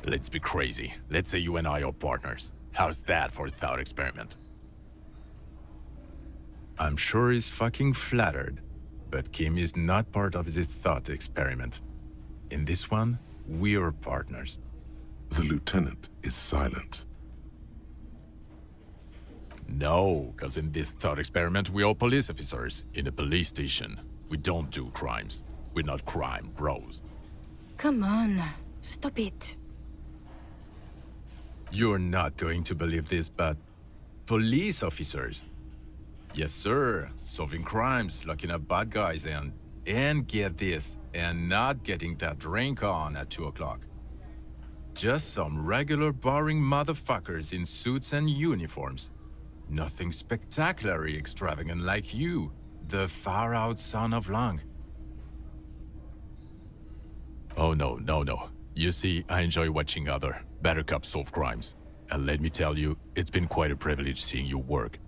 Let's be crazy. Let's say you and I are partners. How's that for a thought experiment? I'm sure he's fucking flattered, but Kim is not part of this thought experiment. In this one, we're partners. The lieutenant is silent. No, because in this thought experiment, we're all police officers in a police station. We don't do crimes. We're not crime bros. Come on, stop it. You're not going to believe this, but police officers. Yes, sir. Solving crimes, locking up bad guys, and get this, and not getting that drink on at 2 o'clock. Just some regular boring motherfuckers in suits and uniforms. Nothing spectacularly extravagant like you, the far-out son of Lang. Oh, no. You see, I enjoy watching other, better cops solve crimes. And let me tell you, it's been quite a privilege seeing you work.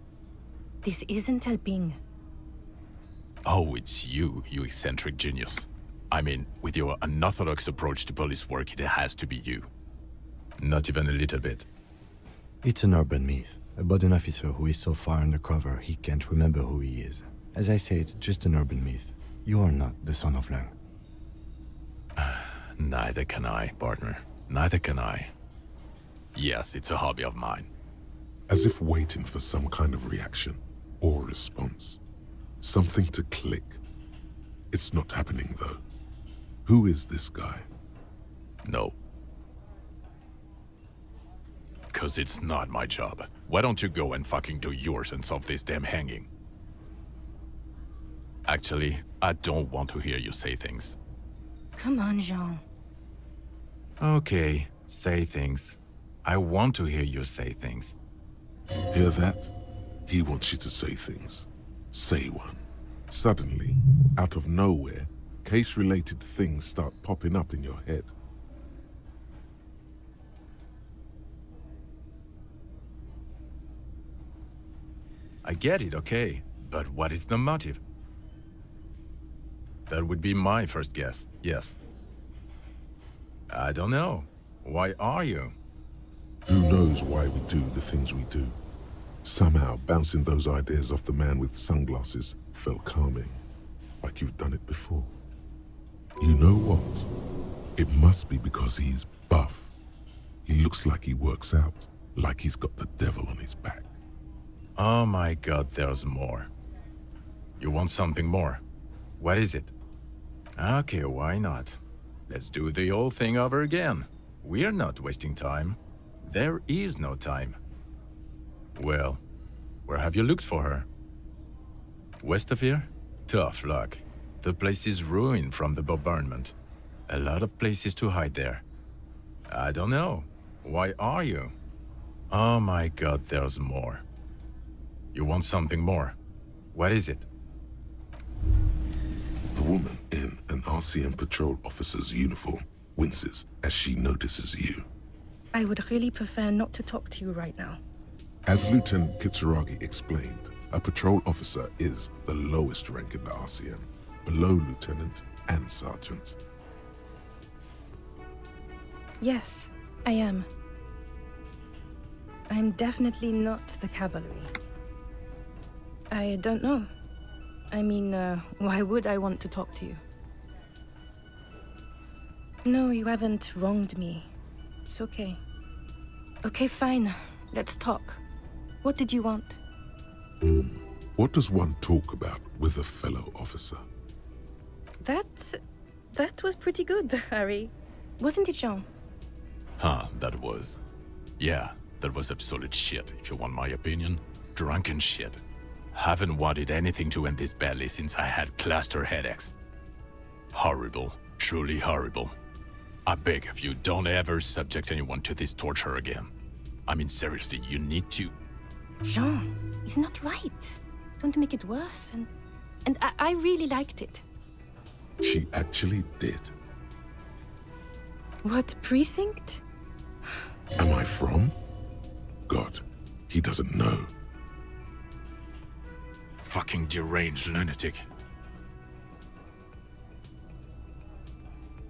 This isn't helping. Oh, it's you eccentric genius. I mean, with your unorthodox approach to police work, it has to be you. Not even a little bit. It's an urban myth about an officer who is so far undercover he can't remember who he is. As I said, just an urban myth. You are not the son of Lang. Neither can I, partner. Neither can I. Yes, it's a hobby of mine. As if waiting for some kind of reaction or response. Something to click. It's not happening, though. Who is this guy? No. 'Cause it's not my job. Why don't you go and fucking do yours and solve this damn hanging? Actually, I don't want to hear you say things. Come on, Jean. Okay, say things. I want to hear you say things. Hear that? He wants you to say things. Say one. Suddenly, out of nowhere, case-related things start popping up in your head. I get it, okay. But what is the motive? That would be my first guess, yes. I don't know. Why are you? Who knows why we do the things we do? Somehow, bouncing those ideas off the man with sunglasses felt calming, like you've done it before. You know what? It must be because he's buff. He looks like he works out, like he's got the devil on his back. Oh my god, there's more. You want something more? What is it? Okay, why not? Let's do the old thing over again. We're not wasting time. There is no time. Well, where have you looked for her? West of here? Tough luck. The place is ruined from the bombardment. A lot of places to hide there. I don't know. Why are you? Oh my god, there's more. You want something more? What is it? The woman in an RCM patrol officer's uniform winces as she notices you. I would really prefer not to talk to you right now. As Lieutenant Kitsuragi explained, a patrol officer is the lowest rank in the RCM, below lieutenant and sergeant. Yes, I am. I'm definitely not the cavalry. I don't know. I mean, why would I want to talk to you? No, you haven't wronged me. It's okay. Okay, fine. Let's talk. What did you want? What does one talk about with a fellow officer? That was pretty good, Harry. Wasn't it, Jean? Huh, that was. Yeah, that was absolute shit, if you want my opinion. Drunken shit. Haven't wanted anything to end this badly since I had cluster headaches. Horrible. Truly horrible. I beg of you, don't ever subject anyone to this torture again. I mean, seriously, you need to... Jean, it's not right. Don't make it worse. And I really liked it. She actually did. What precinct? Am I from? God, he doesn't know. Fucking deranged lunatic.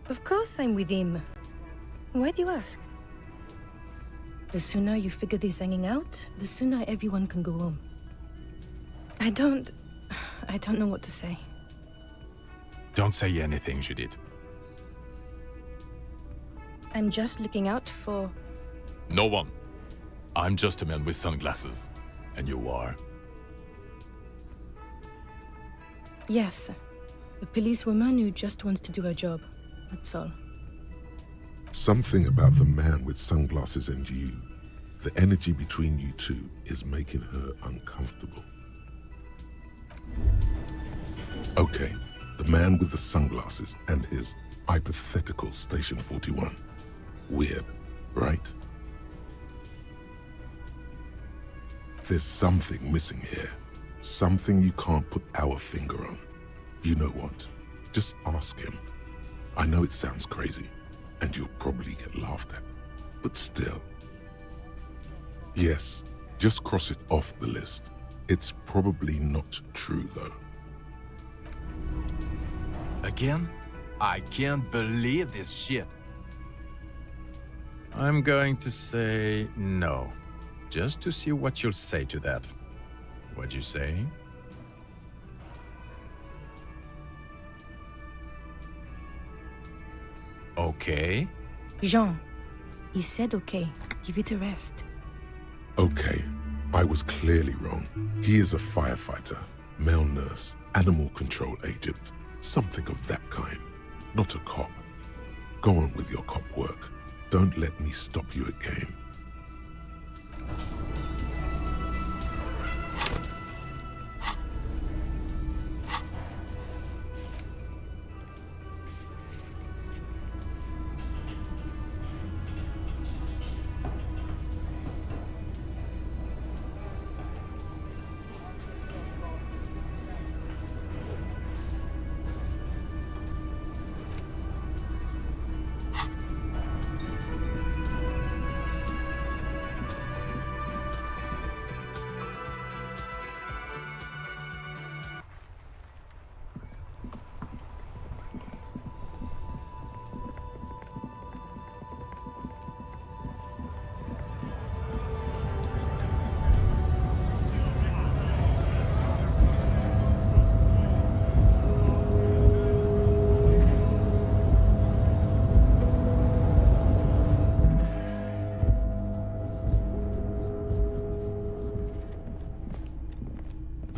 Of course I'm with him. Why do you ask? The sooner you figure this hanging out, the sooner everyone can go home. I don't know what to say. Don't say anything, Judith. I'm just looking out for... No one. I'm just a man with sunglasses. And you are? Yes. A policewoman who just wants to do her job. That's all. Something about the man with sunglasses and you, the energy between you two, is making her uncomfortable. Okay, the man with the sunglasses and his hypothetical Station 41. Weird, right? There's something missing here. Something you can't put our finger on. You know what? Just ask him. I know it sounds crazy, and you'll probably get laughed at, but still. Yes, just cross it off the list. It's probably not true, though. Again? I can't believe this shit. I'm going to say no, just to see what you'll say to that. What'd you say? Okay. Jean, he said okay. Give it a rest. Okay, I was clearly wrong. He is a firefighter, male nurse, animal control agent, something of that kind. Not a cop. Go on with your cop work. Don't let me stop you again.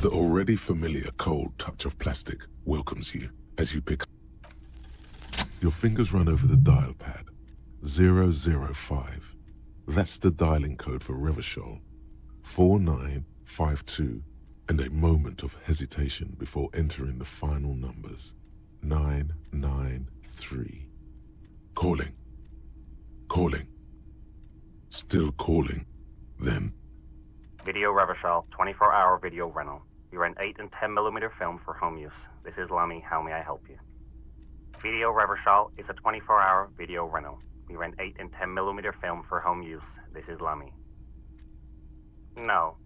The already familiar cold touch of plastic welcomes you as you pick up. Your fingers run over the dial pad. 005. That's the dialing code for Revachol. 4952, and a moment of hesitation before entering the final numbers. 993. Calling. Calling. Still calling. Then. Video Revachol, 24-hour video rental. We rent 8 and 10mm film for home use. This is Lamy. How may I help you? Video Revachol is a 24-hour video rental. We rent 8 and 10mm film for home use. This is Lamy. No.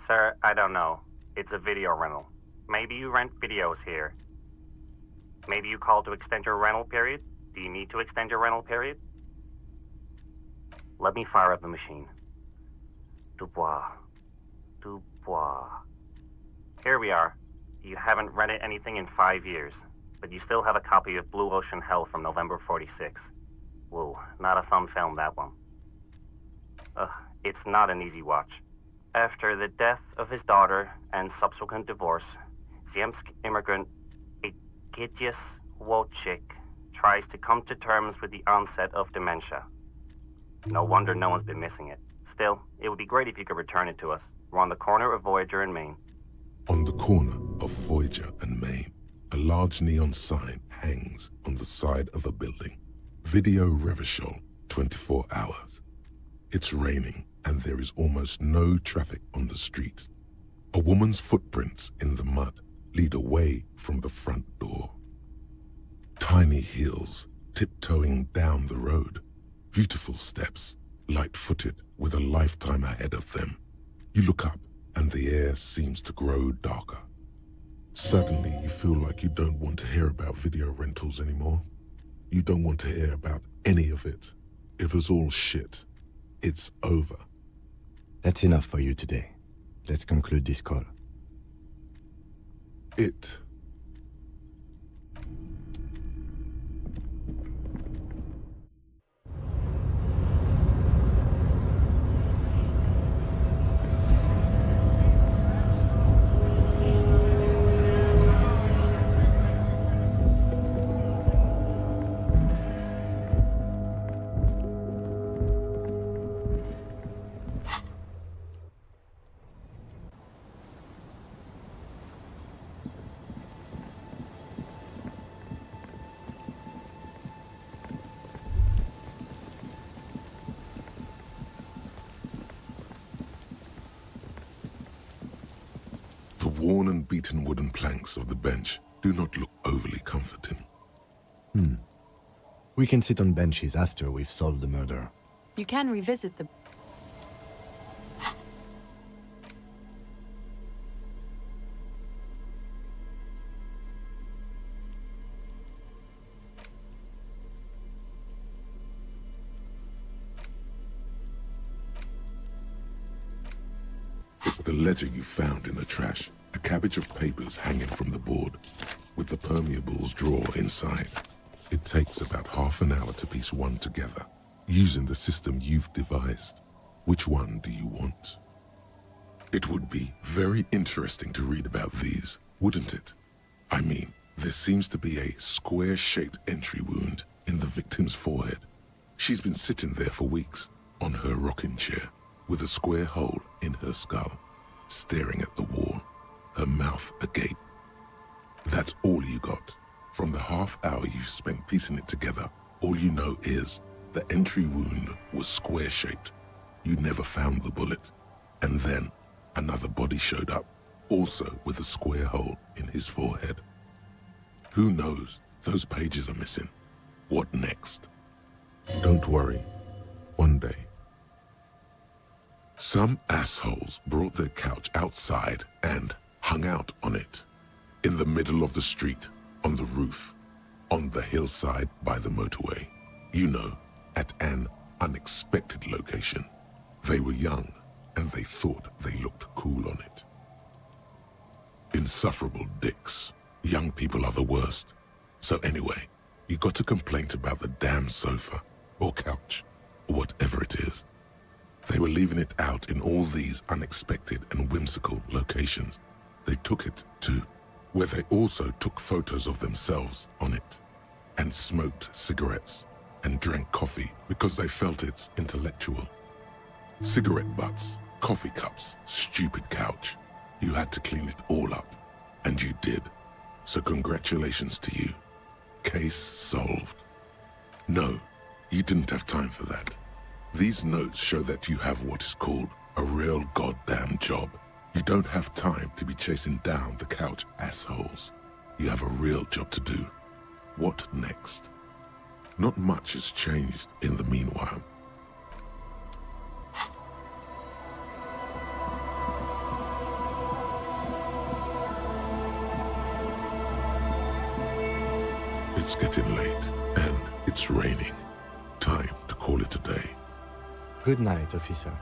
Sir, I don't know. It's a video rental. Maybe you rent videos here. Maybe you call to extend your rental period? Do you need to extend your rental period? Let me fire up the machine. Dubois. Dubois. Here we are. You haven't rented anything in 5 years, but you still have a copy of Blue Ocean Hell from November 46. Whoa, not a fun film, that one. It's not an easy watch. After the death of his daughter and subsequent divorce, Ziemsk immigrant Egidius Wojcik tries to come to terms with the onset of dementia. No wonder no one's been missing it. Still, it would be great if you could return it to us. We're on the corner of Voyager and Main. On the corner of Voyager and Main, a large neon sign hangs on the side of a building. Video Revachol, 24 hours. It's raining and there is almost no traffic on the street. A woman's footprints in the mud lead away from the front door. Tiny heels tiptoeing down the road. Beautiful steps, light-footed with a lifetime ahead of them. You look up and the air seems to grow darker. Suddenly you feel like you don't want to hear about video rentals anymore. You don't want to hear about any of it. It was all shit. It's over. That's enough for you today. Let's conclude this call. It. worn and beaten wooden planks of the bench do not look overly comforting. We can sit on benches after we've solved the murder. You can revisit the... It's the ledger you found in the trash, a cabbage of papers hanging from the board, with the permeables drawer inside. It takes about half an hour to piece one together, using the system you've devised. Which one do you want? It would be very interesting to read about these, wouldn't it? I mean, there seems to be a square-shaped entry wound in the victim's forehead. She's been sitting there for weeks, on her rocking chair, with a square hole in her skull, staring at the wall, her mouth agape. That's all you got. From the half hour you spent piecing it together, all you know is the entry wound was square-shaped. You never found the bullet. And then another body showed up, also with a square hole in his forehead. Who knows? Those pages are missing. What next? Don't worry. One day. Some assholes brought their couch outside and hung out on it. In the middle of the street, on the roof, on the hillside by the motorway. You know, at an unexpected location. They were young, and they thought they looked cool on it. Insufferable dicks. Young people are the worst. So anyway, you got a complaint about the damn sofa, or couch, or whatever it is. They were leaving it out in all these unexpected and whimsical locations. They took it to where they also took photos of themselves on it, and smoked cigarettes, and drank coffee because they felt it's intellectual. Cigarette butts, coffee cups, stupid couch. You had to clean it all up, and you did. So congratulations to you. Case solved. No, you didn't have time for that. These notes show that you have what is called a real goddamn job. You don't have time to be chasing down the couch assholes. You have a real job to do. What next? Not much has changed in the meanwhile. It's getting late, and it's raining. Time to call it a day. Good night, officer.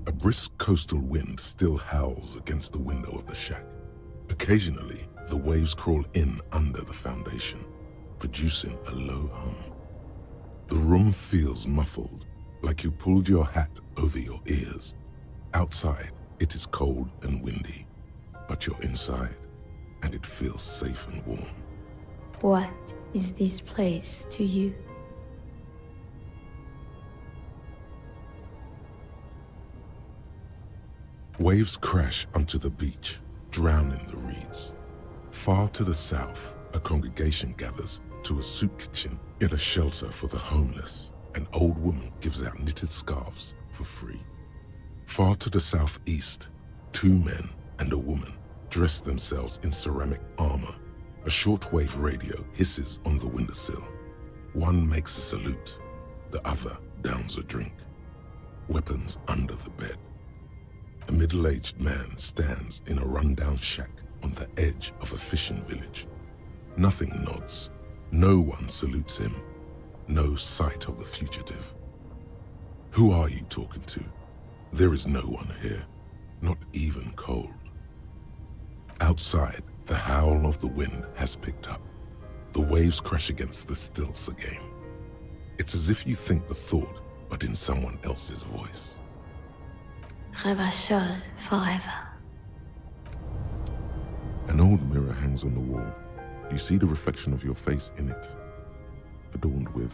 A brisk coastal wind still howls against the window of the shack. Occasionally, the waves crawl in under the foundation, producing a low hum. The room feels muffled, like you pulled your hat over your ears. Outside, it is cold and windy, but you're inside, and it feels safe and warm. What is this place to you? Waves crash onto the beach, drowning the reeds. Far to the south, a congregation gathers to a soup kitchen in a shelter for the homeless. An old woman gives out knitted scarves for free. Far to the southeast, two men and a woman dress themselves in ceramic armor. A shortwave radio hisses on the windowsill. One makes a salute, the other downs a drink. Weapons under the bed. A middle-aged man stands in a rundown shack on the edge of a fishing village. Nothing nods. No one salutes him. No sight of the fugitive. Who are you talking to? There is no one here, not even cold. Outside, the howl of the wind has picked up. The waves crash against the stilts again. It's as if you think the thought, but in someone else's voice. Revachol forever. An old mirror hangs on the wall. You see the reflection of your face in it, adorned with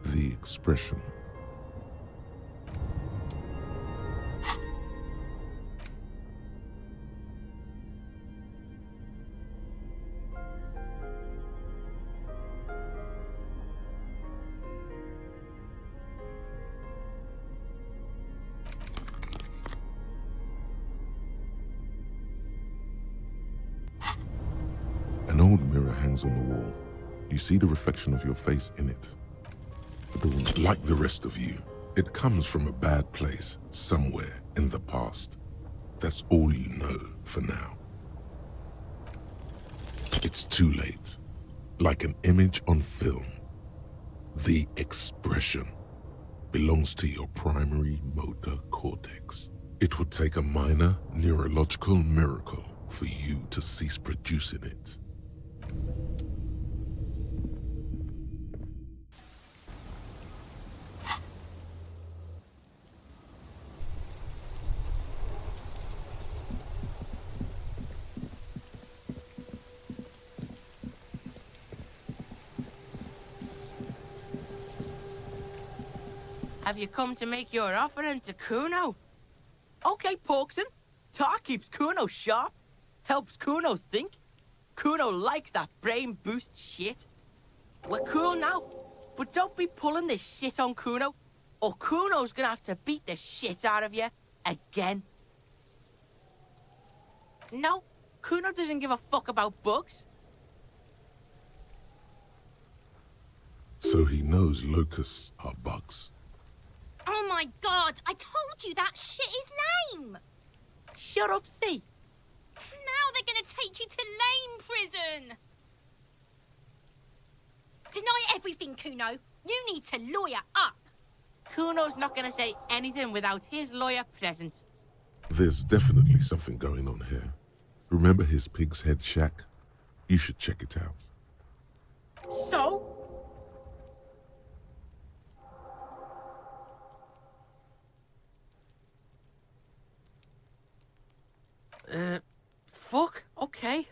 the expression. An old mirror hangs on the wall. You see the reflection of your face in it. But like the rest of you, it comes from a bad place somewhere in the past. That's all you know for now. It's too late. Like an image on film. The expression belongs to your primary motor cortex. It would take a minor neurological miracle for you to cease producing it. Have you come to make your offering to Kuno? Okay, Porkson. Tar keeps Kuno sharp. Helps Kuno think. Kuno likes that brain boost shit. We're cool now, but don't be pulling this shit on Kuno, or Kuno's gonna have to beat the shit out of you again. No, Kuno doesn't give a fuck about bugs. So he knows locusts are bugs. Oh my god, I told you that shit is lame! Shut up, C. Now they're gonna take you to lame prison! Deny everything, Kuno. You need to lawyer up. Kuno's not gonna say anything without his lawyer present. There's definitely something going on here. Remember his pig's head shack? You should check it out. So? Fuck, okay.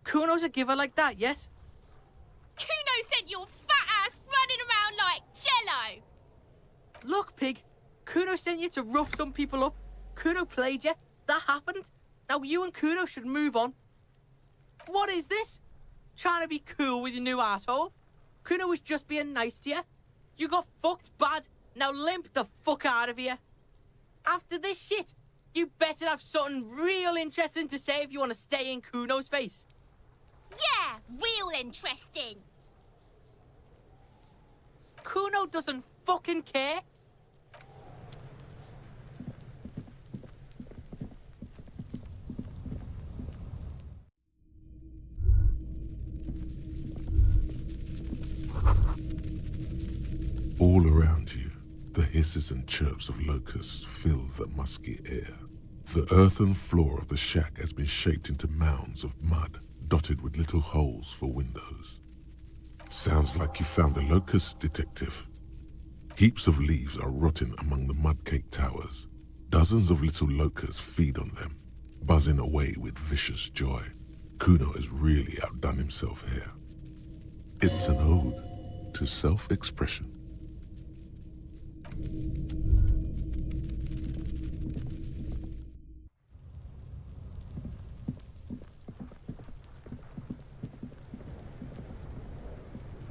Kuno's a giver like that, yes? Kuno sent your fat ass running around like Jello! Look, pig. Kuno sent you to rough some people up. Kuno played you. That happened. Now you and Kuno should move on. What is this? Trying to be cool with your new asshole? Kuno was just being nice to you. You got fucked bad. Now limp the fuck out of here. After this shit, you better have something real interesting to say if you want to stay in Kuno's face. Yeah, real interesting. Kuno doesn't fucking care. All around you, the hisses and chirps of locusts fill the musky air. The earthen floor of the shack has been shaped into mounds of mud, dotted with little holes for windows. Sounds like you found the locust detective. Heaps of leaves are rotting among the mud-caked towers. Dozens of little locusts feed on them, buzzing away with vicious joy. Kuno has really outdone himself here. It's an ode to self-expression.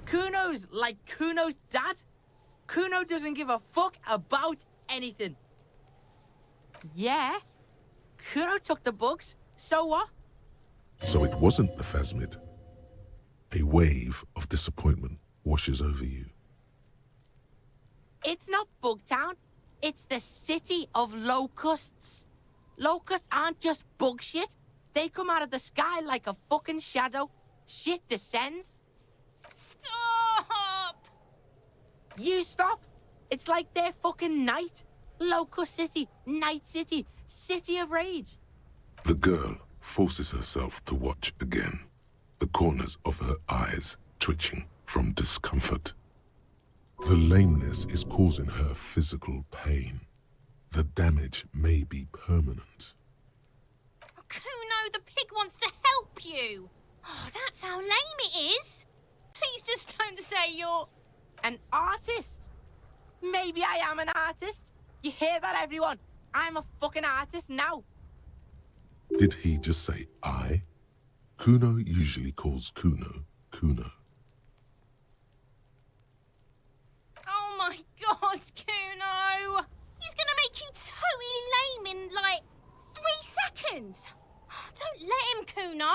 Kuno's like Kuno's dad. Kuno doesn't give a fuck about anything. Yeah, Kuno took the bugs, so what? So it wasn't the phasmid. A wave of disappointment washes over you. It's not Bugtown. It's the city of locusts. Locusts aren't just bug shit. They come out of the sky like a fucking shadow. Shit descends. Stop! You stop. It's like their fucking night. Locust City, Night City, City of Rage. The girl forces herself to watch again, the corners of her eyes twitching from discomfort. The lameness is causing her physical pain. The damage may be permanent. Kuno, the pig wants to help you. Oh, that's how lame it is. Please just don't say you're... An artist? Maybe I am an artist. You hear that, everyone? I'm a fucking artist now. Did he just say I? Kuno usually calls Kuno, Kuno. Oh my god, Kuno! He's gonna make you totally lame in, like, 3 seconds. Don't let him, Kuno.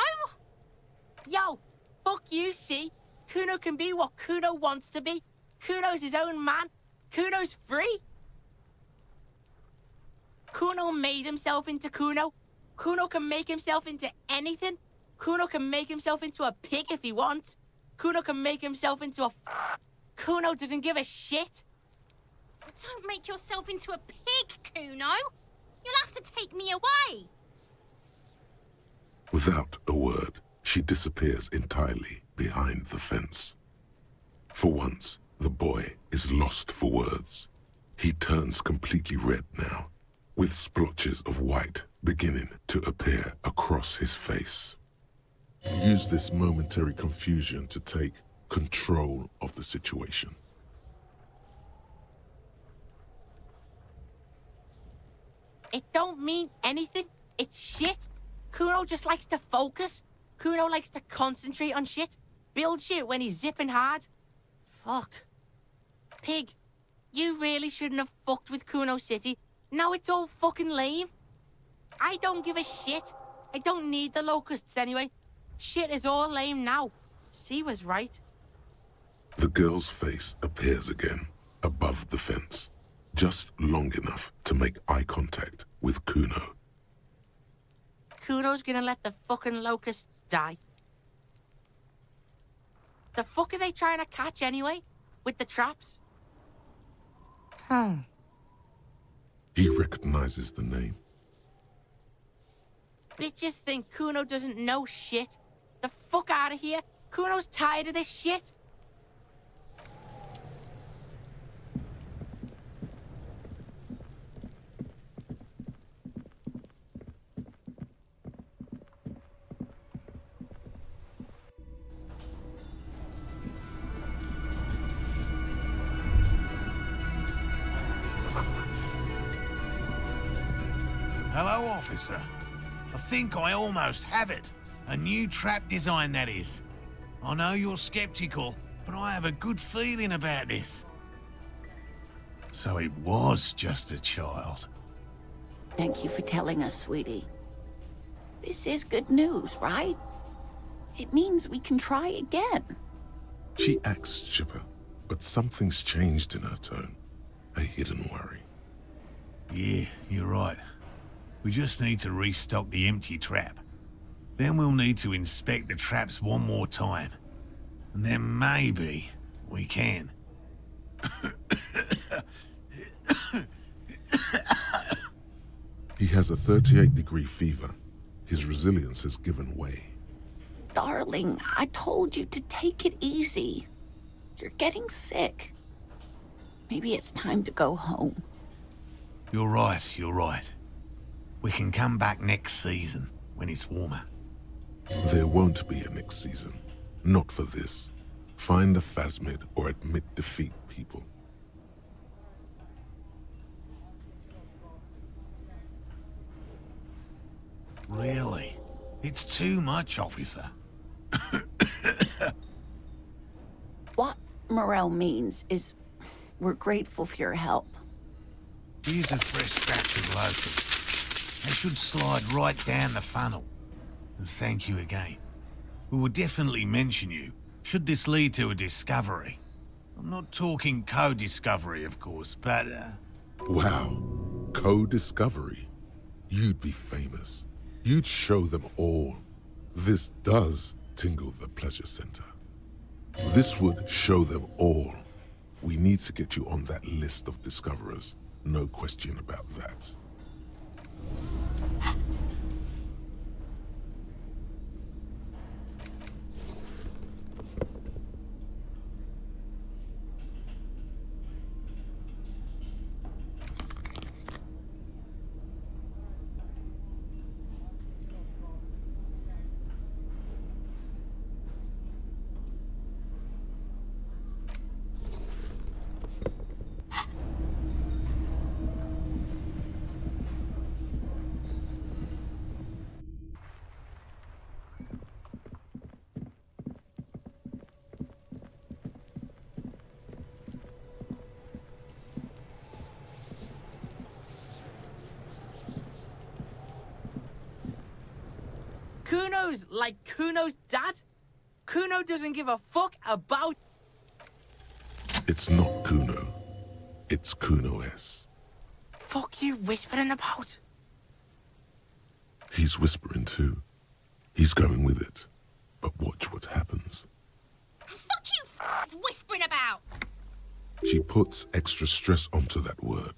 Yo, fuck you, see? Kuno can be what Kuno wants to be. Kuno's his own man. Kuno's free. Kuno made himself into Kuno. Kuno can make himself into anything. Kuno can make himself into a pig if he wants. Kuno can make himself into a... Kuno doesn't give a shit. Don't make yourself into a pig, Kuno. You'll have to take me away. Without a word, she disappears entirely behind the fence. For once, the boy is lost for words. He turns completely red now, with splotches of white beginning to appear across his face. Use this momentary confusion to take control of the situation. It don't mean anything. It's shit. Kuno just likes to focus. Kuno likes to concentrate on shit. Build shit when he's zipping hard. Fuck. Pig, you really shouldn't have fucked with Kuno City. Now it's all fucking lame. I don't give a shit. I don't need the locusts anyway. Shit is all lame now. C was right. The girl's face appears again, above the fence, just long enough to make eye contact with Kuno. Kuno's gonna let the fucking locusts die. The fuck are they trying to catch anyway? With the traps? He recognizes the name. Bitches think Kuno doesn't know shit. The fuck out of here. Kuno's tired of this shit. Hello, officer. I think I almost have it. A new trap design, that is. I know you're skeptical, but I have a good feeling about this. So it was just a child. Thank you for telling us, sweetie. This is good news, right? It means we can try again. She acts chipper, but something's changed in her tone. A hidden worry. Yeah, you're right. We just need to restock the empty trap. Then we'll need to inspect the traps one more time. And then maybe we can. He has a 38-degree fever. His resilience has given way. Darling, I told you to take it easy. You're getting sick. Maybe it's time to go home. You're right, you're right. We can come back next season, when it's warmer. There won't be a next season. Not for this. Find a phasmid or admit defeat, people. Really? It's too much, officer. What Morel means is we're grateful for your help. Here's a fresh batch of locusts. They should slide right down the funnel. And thank you again. We will definitely mention you, should this lead to a discovery. I'm not talking co-discovery, of course, but... Wow. Co-discovery. You'd be famous. You'd show them all. This does tingle the pleasure center. This would show them all. We need to get you on that list of discoverers. No question about that. Kuno's like Kuno's dad? Kuno doesn't give a fuck about... It's not Kuno. It's Kuno S. Fuck you whispering about? He's whispering too. He's going with it. But watch what happens. Fuck you whispering about! She puts extra stress onto that word,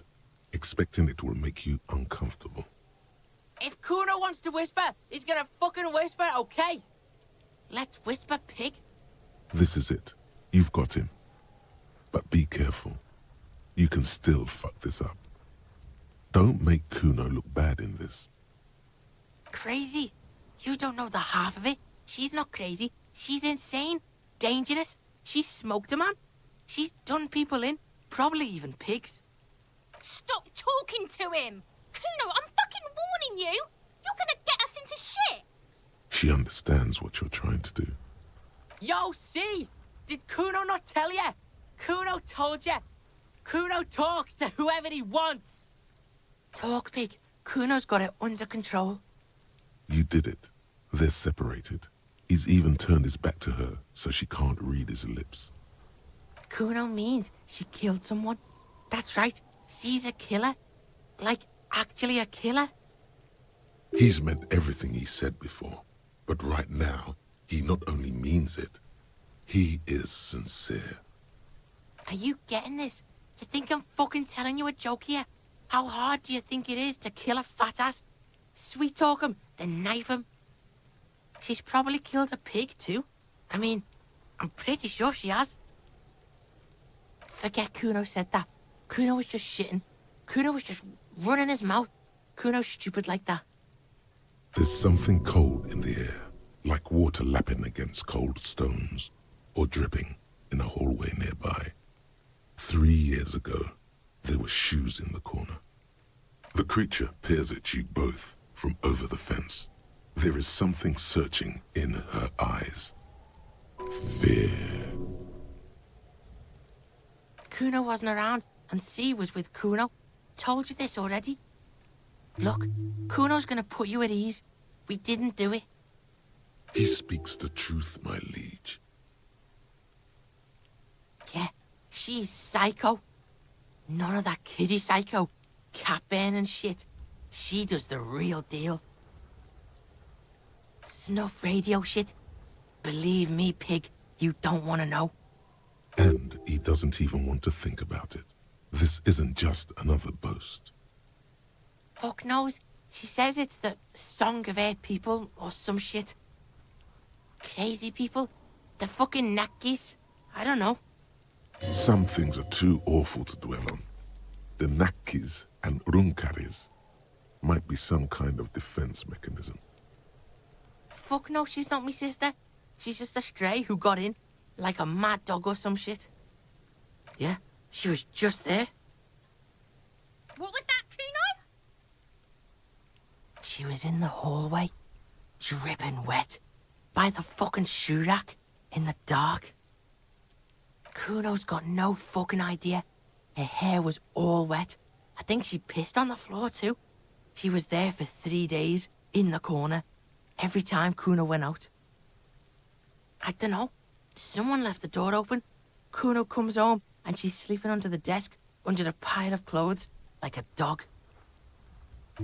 expecting it will make you uncomfortable. If Kuno wants to whisper, he's gonna fucking whisper, okay? Let's whisper, pig. This is it. You've got him. But be careful. You can still fuck this up. Don't make Kuno look bad in this. Crazy? You don't know the half of it. She's not crazy. She's insane. Dangerous. She's smoked a man. She's done people in. Probably even pigs. Stop talking to him! Kuno, I'm fucking warning you! You're gonna get us into shit! She understands what you're trying to do. Yo, see? Did Kuno not tell you? Kuno told you. Kuno talks to whoever he wants. Talk, pig. Kuno's got it under control. You did it. They're separated. He's even turned his back to her, so she can't read his lips. Kuno means she killed someone. That's right. She's a killer. Like, actually a killer. He's meant everything he said before, but right now, he not only means it, he is sincere. Are you getting this? You think I'm fucking telling you a joke here? How hard do you think it is to kill a fat ass? Sweet talk him, then knife him. She's probably killed a pig too. I mean, I'm pretty sure she has. Forget Kuno said that. Kuno was just shitting. Kuno was just running his mouth. Kuno's stupid like that. There's something cold in the air, like water lapping against cold stones, or dripping in a hallway nearby. 3 years ago, there were shoes in the corner. The creature peers at you both from over the fence. There is something searching in her eyes. Fear. Kuno wasn't around, and C was with Kuno. Told you this already. Look, Kuno's gonna put you at ease. We didn't do it. He speaks the truth, my liege. Yeah, she's psycho. None of that kiddie psycho. Cat burning shit. She does the real deal. Snuff radio shit. Believe me, pig, you don't want to know. And he doesn't even want to think about it. This isn't just another boast. Fuck knows. She says it's the song of her people or some shit. Crazy people. The fucking Nakis. I don't know. Some things are too awful to dwell on. The Nakis and Runkaris might be some kind of defense mechanism. Fuck no, she's not my sister. She's just a stray who got in, like a mad dog or some shit. Yeah, she was just there. What was that, Kuno? She was in the hallway, dripping wet, by the fucking shoe rack, in the dark. Kuno's got no fucking idea. Her hair was all wet. I think she pissed on the floor too. She was there for 3 days, in the corner, every time Kuno went out. I don't know. Someone left the door open. Kuno comes home and she's sleeping under the desk, under a pile of clothes, like a dog.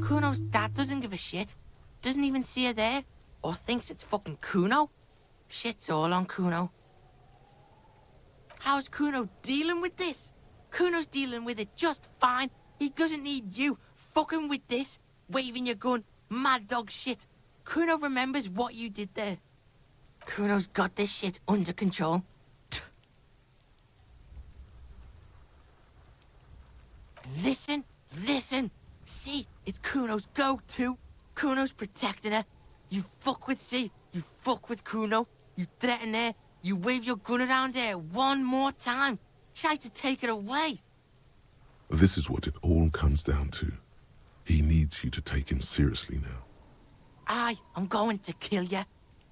Kuno's dad doesn't give a shit. Doesn't even see her there, or thinks it's fucking Kuno. Shit's all on Kuno. How's Kuno dealing with this? Kuno's dealing with it just fine. He doesn't need you fucking with this, waving your gun, mad dog shit. Kuno remembers what you did there. Kuno's got this shit under control. Listen, listen. See, it's Kuno's go-to. Kuno's protecting her. You fuck with C, you fuck with Kuno. You threaten her, you wave your gun around her one more time. Try to take it away. This is what it all comes down to. He needs you to take him seriously now. I'm going to kill you.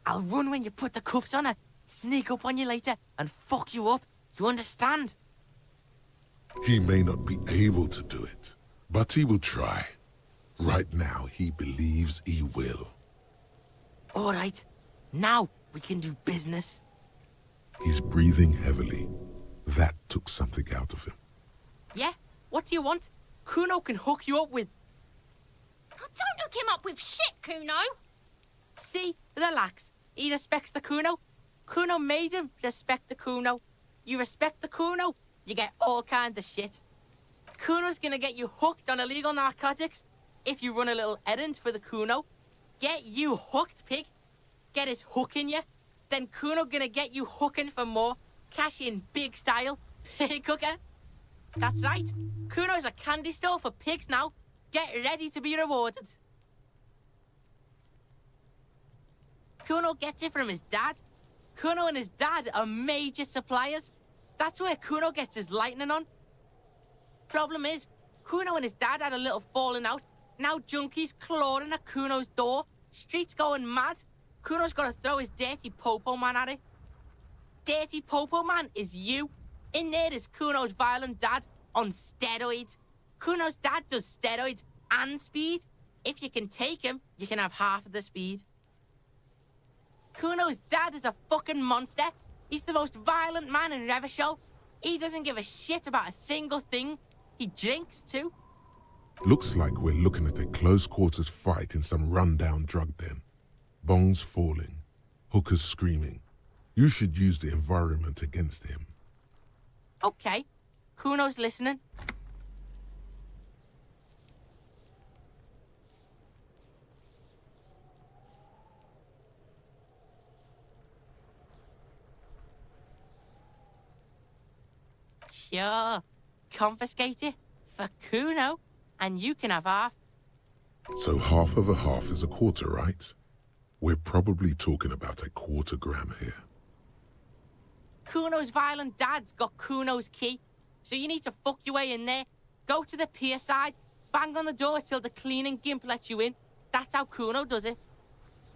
I'll run when you put the cuffs on her, sneak up on you later, and fuck you up. You understand? He may not be able to do it, but he will try. Right now, he believes he will. All right. Now we can do business. He's breathing heavily. That took something out of him. Yeah? What do you want? Kuno can hook you up with... Don't hook him up with shit, Kuno! See? Relax. He respects the Kuno. Kuno made him respect the Kuno. You respect the Kuno, you get all kinds of shit. Kuno's gonna get you hooked on illegal narcotics if you run a little errand for the Kuno. Get you hooked, pig. Get his hook in you. Then Kuno gonna get you hooking for more. Cash in big style. Pig hooker. That's right. Kuno's a candy store for pigs now. Get ready to be rewarded. Kuno gets it from his dad. Kuno and his dad are major suppliers. That's where Kuno gets his lightning on. Problem is, Kuno and his dad had a little falling out. Now junkies clawing at Kuno's door. Streets going mad. Kuno's got to throw his dirty popo man at it. Dirty popo man is you. In there is Kuno's violent dad on steroids. Kuno's dad does steroids and speed. If you can take him, you can have half of the speed. Kuno's dad is a fucking monster. He's the most violent man in Revachol. He doesn't give a shit about a single thing. He drinks too. Looks like we're looking at a close-quarters fight in some rundown drug den. Bongs falling, hookers screaming. You should use the environment against him. Okay, Kuno's listening. Sure, confiscate it for Kuno, and you can have half. So half of a half is a quarter, right? We're probably talking about a quarter gram here. Kuno's violent dad's got Kuno's key, so you need to fuck your way in there. Go to the pier side, bang on the door till the cleaning gimp lets you in. That's how Kuno does it.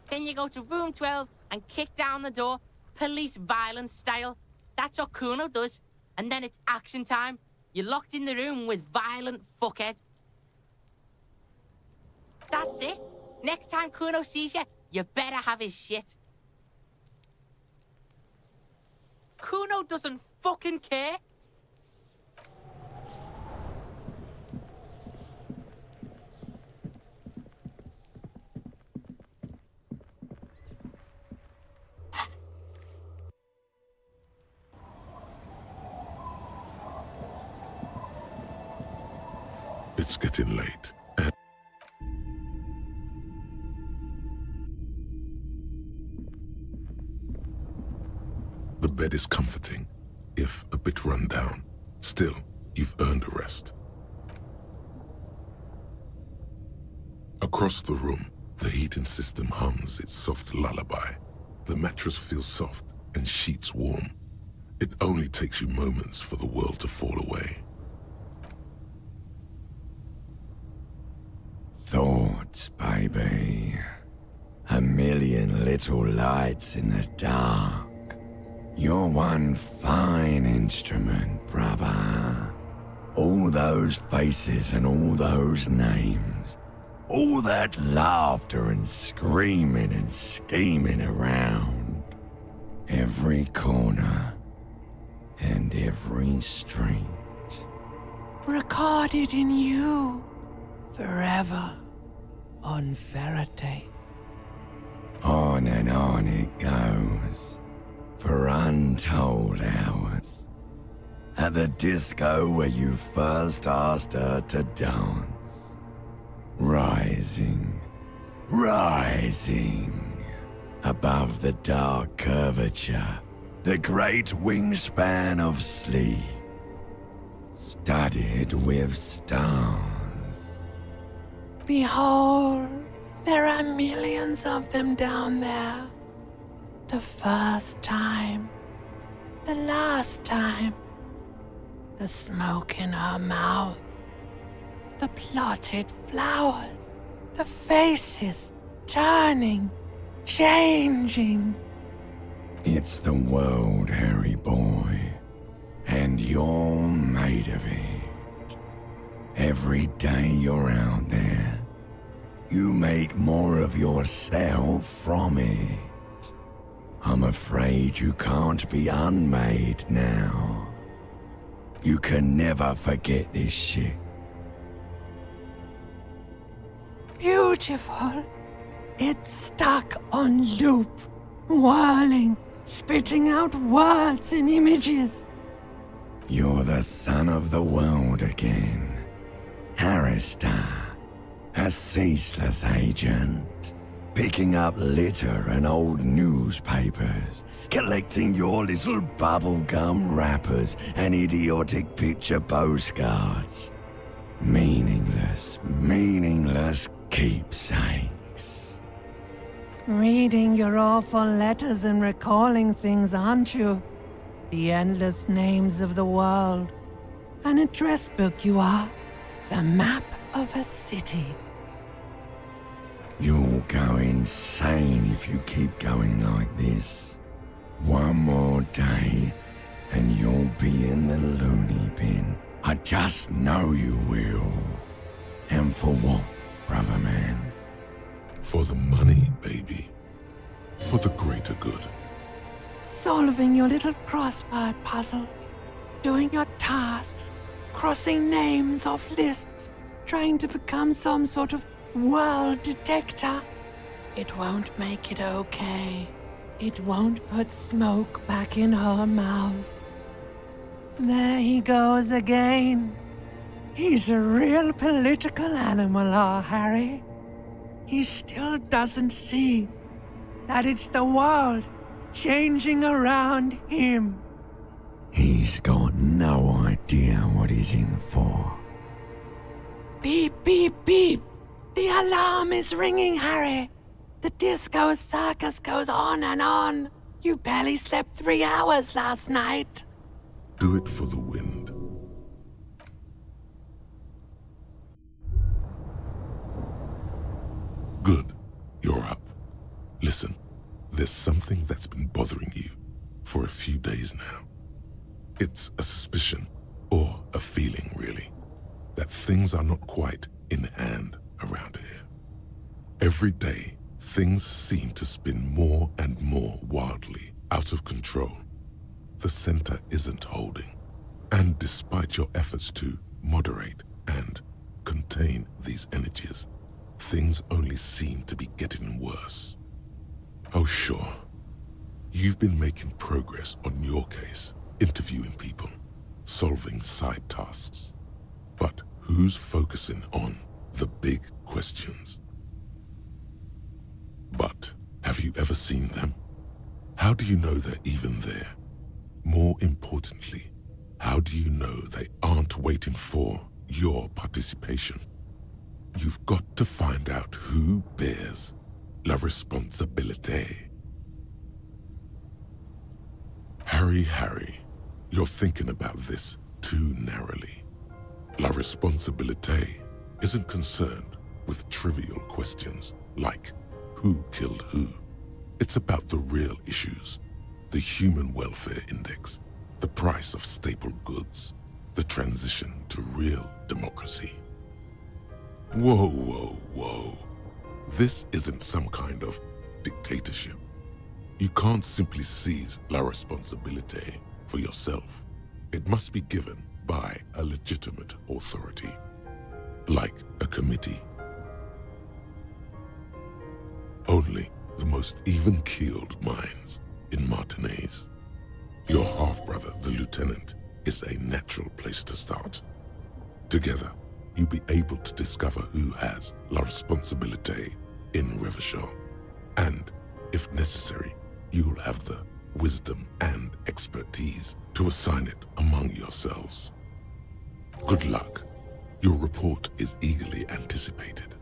Then you go to room 12 and kick down the door, police violence style. That's what Kuno does. And then it's action time. You're locked in the room with violent fuckhead. That's it. Next time Kuno sees you, you better have his shit. Kuno doesn't fucking care. It's getting late. And the bed is comforting, if a bit run down. Still, you've earned a rest. Across the room, the heating system hums its soft lullaby. The mattress feels soft and sheets warm. It only takes you moments for the world to fall away. Thoughts, baby. A million little lights in the dark. You're one fine instrument, brother. All those faces and all those names. All that laughter and screaming and scheming around. Every corner and every street. Recorded in you. Forever. On Faraday. On and on it goes. For untold hours. At the disco where you first asked her to dance. Rising. Rising. Above the dark curvature. The great wingspan of sleep. Studded with stars. Behold, there are millions of them down there. The first time. The last time. The smoke in her mouth. The plotted flowers. The faces turning, changing. It's the world, Harry boy. And you're made of it. Every day you're out there, you make more of yourself from it. I'm afraid you can't be unmade now. You can never forget this shit. Beautiful. It's stuck on loop, whirling, spitting out words and images. You're the son of the world again. Harrister, a ceaseless agent. Picking up litter and old newspapers, collecting your little bubblegum wrappers and idiotic picture postcards. Meaningless keepsakes. Reading your awful letters and recalling things, aren't you? The endless names of the world. An address book you are. The map of a city. You'll go insane if you keep going like this. One more day, and you'll be in the loony bin. I just know you will. And for what, brother man? For the money, baby. For the greater good. Solving your little crossword puzzles. Doing your tasks. Crossing names off lists. Trying to become some sort of world detector. It won't make it okay. It won't put smoke back in her mouth. There he goes again. He's a real political animal, our Harry. He still doesn't see that it's the world changing around him. He's got no idea what he's in for. Beep, beep, beep. The alarm is ringing, Harry. The disco circus goes on and on. You barely slept 3 hours last night. Do it for the wind. Good. You're up. Listen, there's something that's been bothering you for a few days now. It's a suspicion, or a feeling really, that things are not quite in hand around here. Every day, things seem to spin more and more wildly out of control. The center isn't holding. And despite your efforts to moderate and contain these energies, things only seem to be getting worse. Oh, sure. You've been making progress on your case, interviewing people, solving side tasks. But who's focusing on the big questions? But have you ever seen them? How do you know they're even there? More importantly, how do you know they aren't waiting for your participation? You've got to find out who bears la responsabilité. Harry, you're thinking about this too narrowly. La responsabilité isn't concerned with trivial questions like who killed who. It's about the real issues, the human welfare index, the price of staple goods, the transition to real democracy. Whoa. This isn't some kind of dictatorship. You can't simply seize la responsabilité for yourself. It must be given by a legitimate authority, like a committee. Only the most even-keeled minds in Martinaise. Your half-brother, the lieutenant, is a natural place to start. Together, you'll be able to discover who has la responsabilité in Revachol. And, if necessary, you'll have the wisdom and expertise to assign it among yourselves. Good luck. Your report is eagerly anticipated.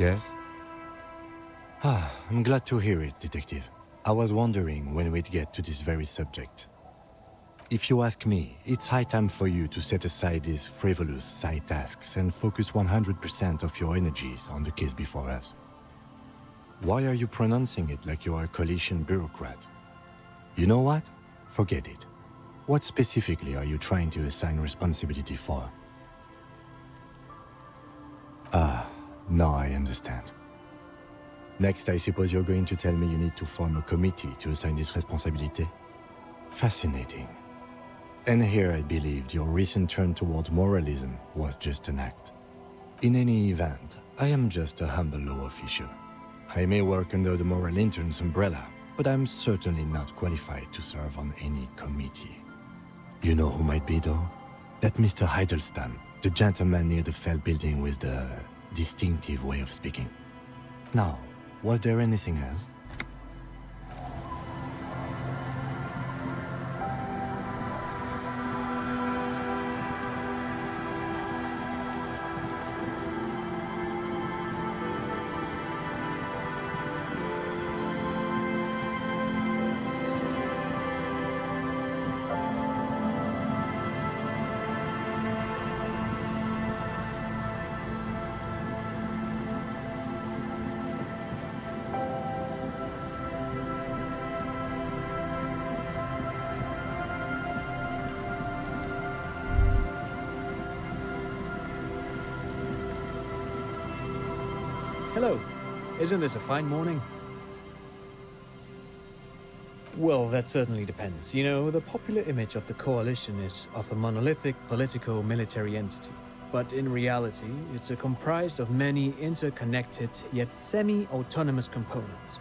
Yes? I'm glad to hear it, Detective. I was wondering when we'd get to this very subject. If you ask me, it's high time for you to set aside these frivolous side tasks and focus 100% of your energies on the case before us. Why are you pronouncing it like you are a coalition bureaucrat? You know what? Forget it. What specifically are you trying to assign responsibility for? Now I understand. Next, I suppose you're going to tell me you need to form a committee to assign this responsibility? Fascinating. And here I believed your recent turn towards moralism was just an act. In any event, I am just a humble law official. I may work under the moral intern's umbrella, but I'm certainly not qualified to serve on any committee. You know who might be, though? That Mr. Heidelstam, the gentleman near the Feld building with the distinctive way of speaking. Now, was there anything else? Hello. Isn't this a fine morning? Well, that certainly depends. You know, the popular image of the Coalition is of a monolithic politico-military entity. But in reality, it's comprised of many interconnected yet semi-autonomous components.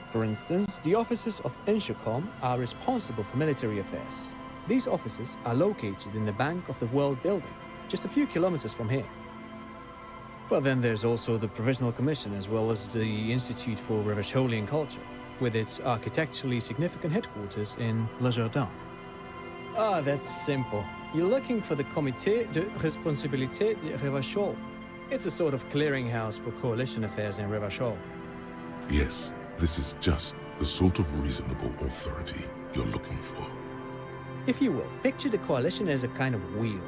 For instance, the offices of Inchcom are responsible for military affairs. These offices are located in the Bank of the World building, just a few kilometers from here. Well, then there's also the Provisional Commission, as well as the Institute for Revacholian Culture, with its architecturally significant headquarters in Le Jardin. Ah, that's simple. You're looking for the Comité de Responsabilité de Revachol. It's a sort of clearinghouse for coalition affairs in Revachol. Yes, this is just the sort of reasonable authority you're looking for. If you will, picture the coalition as a kind of wheel.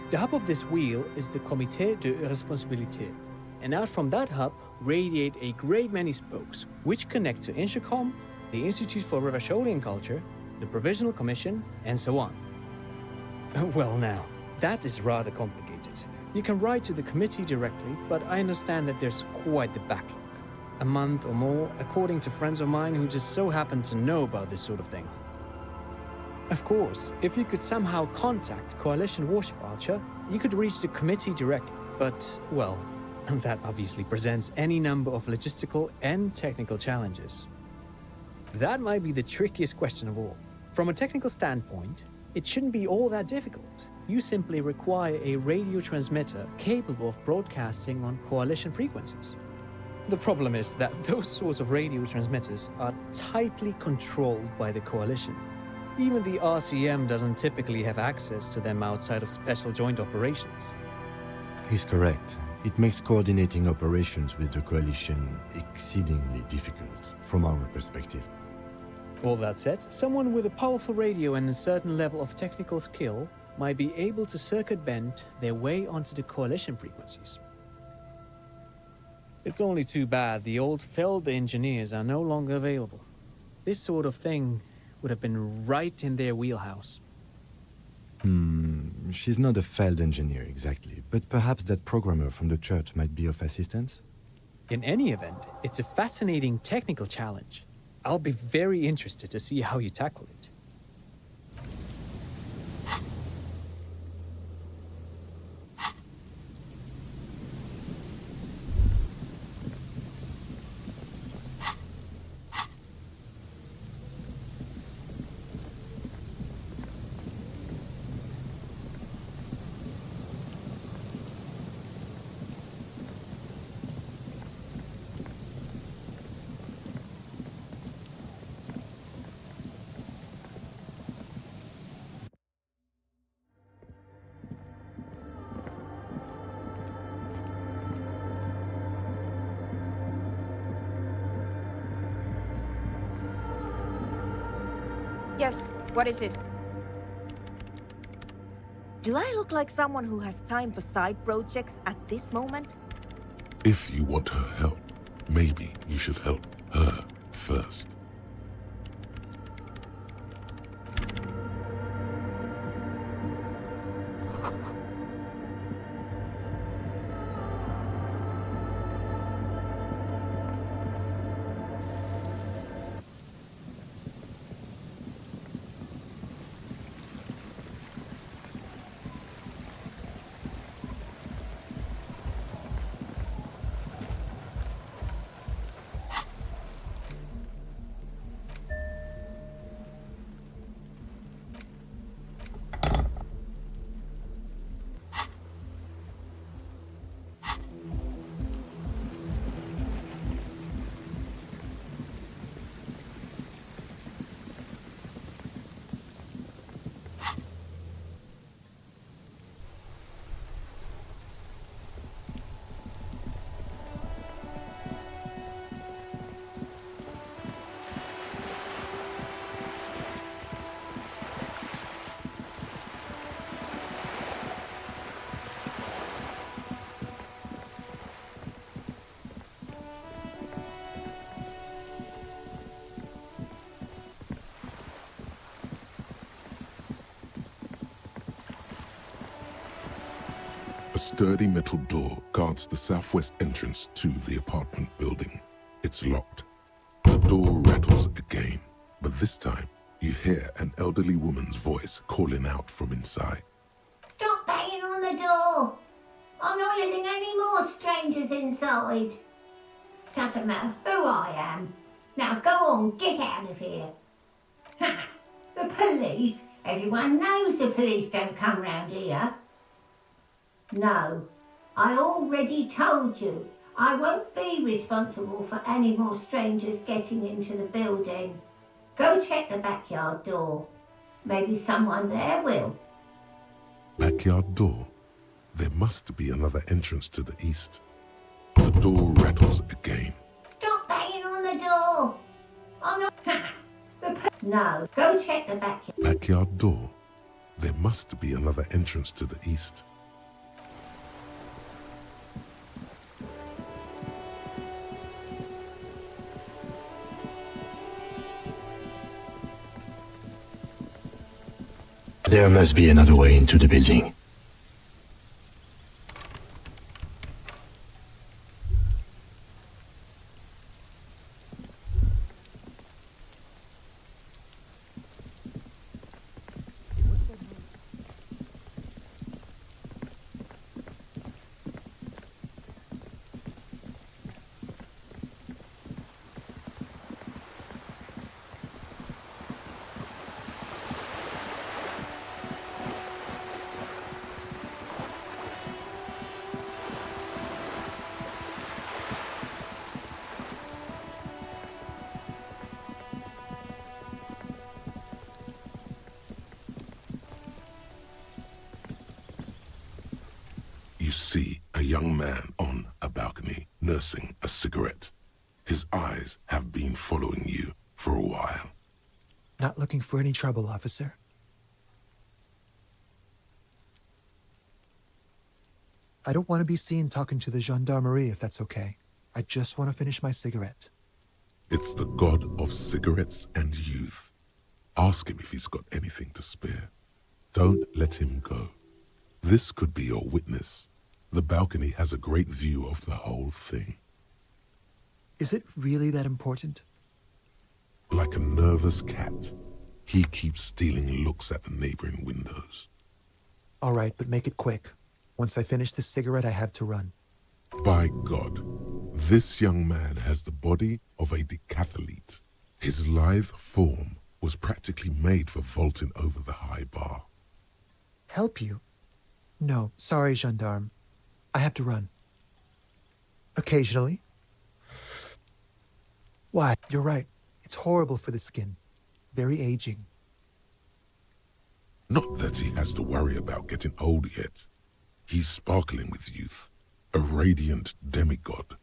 The hub of this wheel is the Comité de Responsabilité, and out from that hub radiate a great many spokes, which connect to Inchcom, the Institute for Revacholian Culture, the Provisional Commission, and so on. Well now, that is rather complicated. You can write to the committee directly, but I understand that there's quite the backlog. A month or more, according to friends of mine who just so happen to know about this sort of thing. Of course, if you could somehow contact Coalition Warship Archer, you could reach the committee directly. But, well, that obviously presents any number of logistical and technical challenges. That might be the trickiest question of all. From a technical standpoint, it shouldn't be all that difficult. You simply require a radio transmitter capable of broadcasting on Coalition frequencies. The problem is that those sorts of radio transmitters are tightly controlled by the Coalition. Even the RCM doesn't typically have access to them outside of special joint operations. He's correct. It makes coordinating operations with the Coalition exceedingly difficult, from our perspective. All that said, someone with a powerful radio and a certain level of technical skill might be able to circuit bend their way onto the Coalition frequencies. It's only too bad the old Feld engineers are no longer available. This sort of thing would have been right in their wheelhouse. She's not a Feld engineer exactly, but perhaps that programmer from the church might be of assistance? In any event, it's a fascinating technical challenge. I'll be very interested to see how you tackle it. Yes, what is it? Do I look like someone who has time for side projects at this moment? If you want her help, maybe you should help her first. A sturdy metal door guards the southwest entrance to the apartment building. It's locked. The door rattles again, but this time you hear an elderly woman's voice calling out from inside. Stop banging on the door! I'm not letting any more strangers inside. Doesn't matter who I am. Now go on, get out of here. Ha! The police? Everyone knows the police don't come round here. No, I already told you. I won't be responsible for any more strangers getting into the building. Go check the backyard door. Maybe someone there will. Backyard door? There must be another entrance to the east. The door rattles again. Stop banging on the door. I'm not... Ha! No, go check the backyard. Backyard door? There must be another entrance to the east. There must be another way into the building. You see a young man on a balcony nursing a cigarette. His eyes have been following you for a while. Not looking for any trouble, officer. I don't want to be seen talking to the gendarmerie if that's okay. I just want to finish my cigarette. It's the god of cigarettes and youth. Ask him if he's got anything to spare. Don't let him go. This could be your witness. The balcony has a great view of the whole thing. Is it really that important? Like a nervous cat, he keeps stealing looks at the neighboring windows. All right, but make it quick. Once I finish this cigarette, I have to run. By God, this young man has the body of a decathlete. His lithe form was practically made for vaulting over the high bar. Help you? No, sorry, gendarme. I have to run. Occasionally. Why? You're right. It's horrible for the skin. Very aging. Not that he has to worry about getting old yet. He's sparkling with youth, a radiant demigod.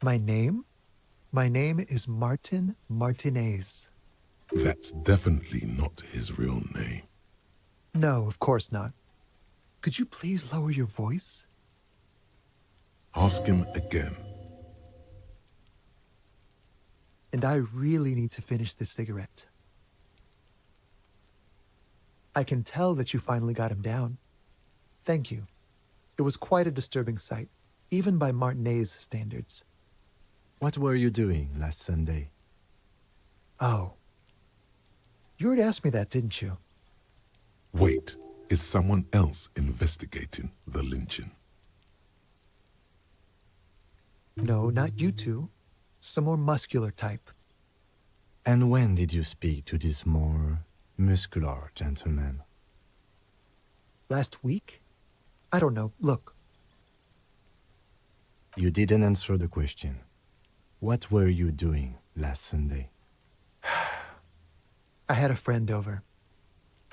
My name? My name is Martin Martinez. That's definitely not his real name. No, of course not. Could you please lower your voice? Ask him again. And I really need to finish this cigarette. I can tell that you finally got him down. Thank you. It was quite a disturbing sight, even by Martinet's standards. What were you doing last Sunday? Oh. You already asked me that, didn't you? Wait, is someone else investigating the lynching? No, not you two. Some more muscular type. And when did you speak to this more muscular gentleman? Last week? I don't know. Look. You didn't answer the question. What were you doing last Sunday? I had a friend over.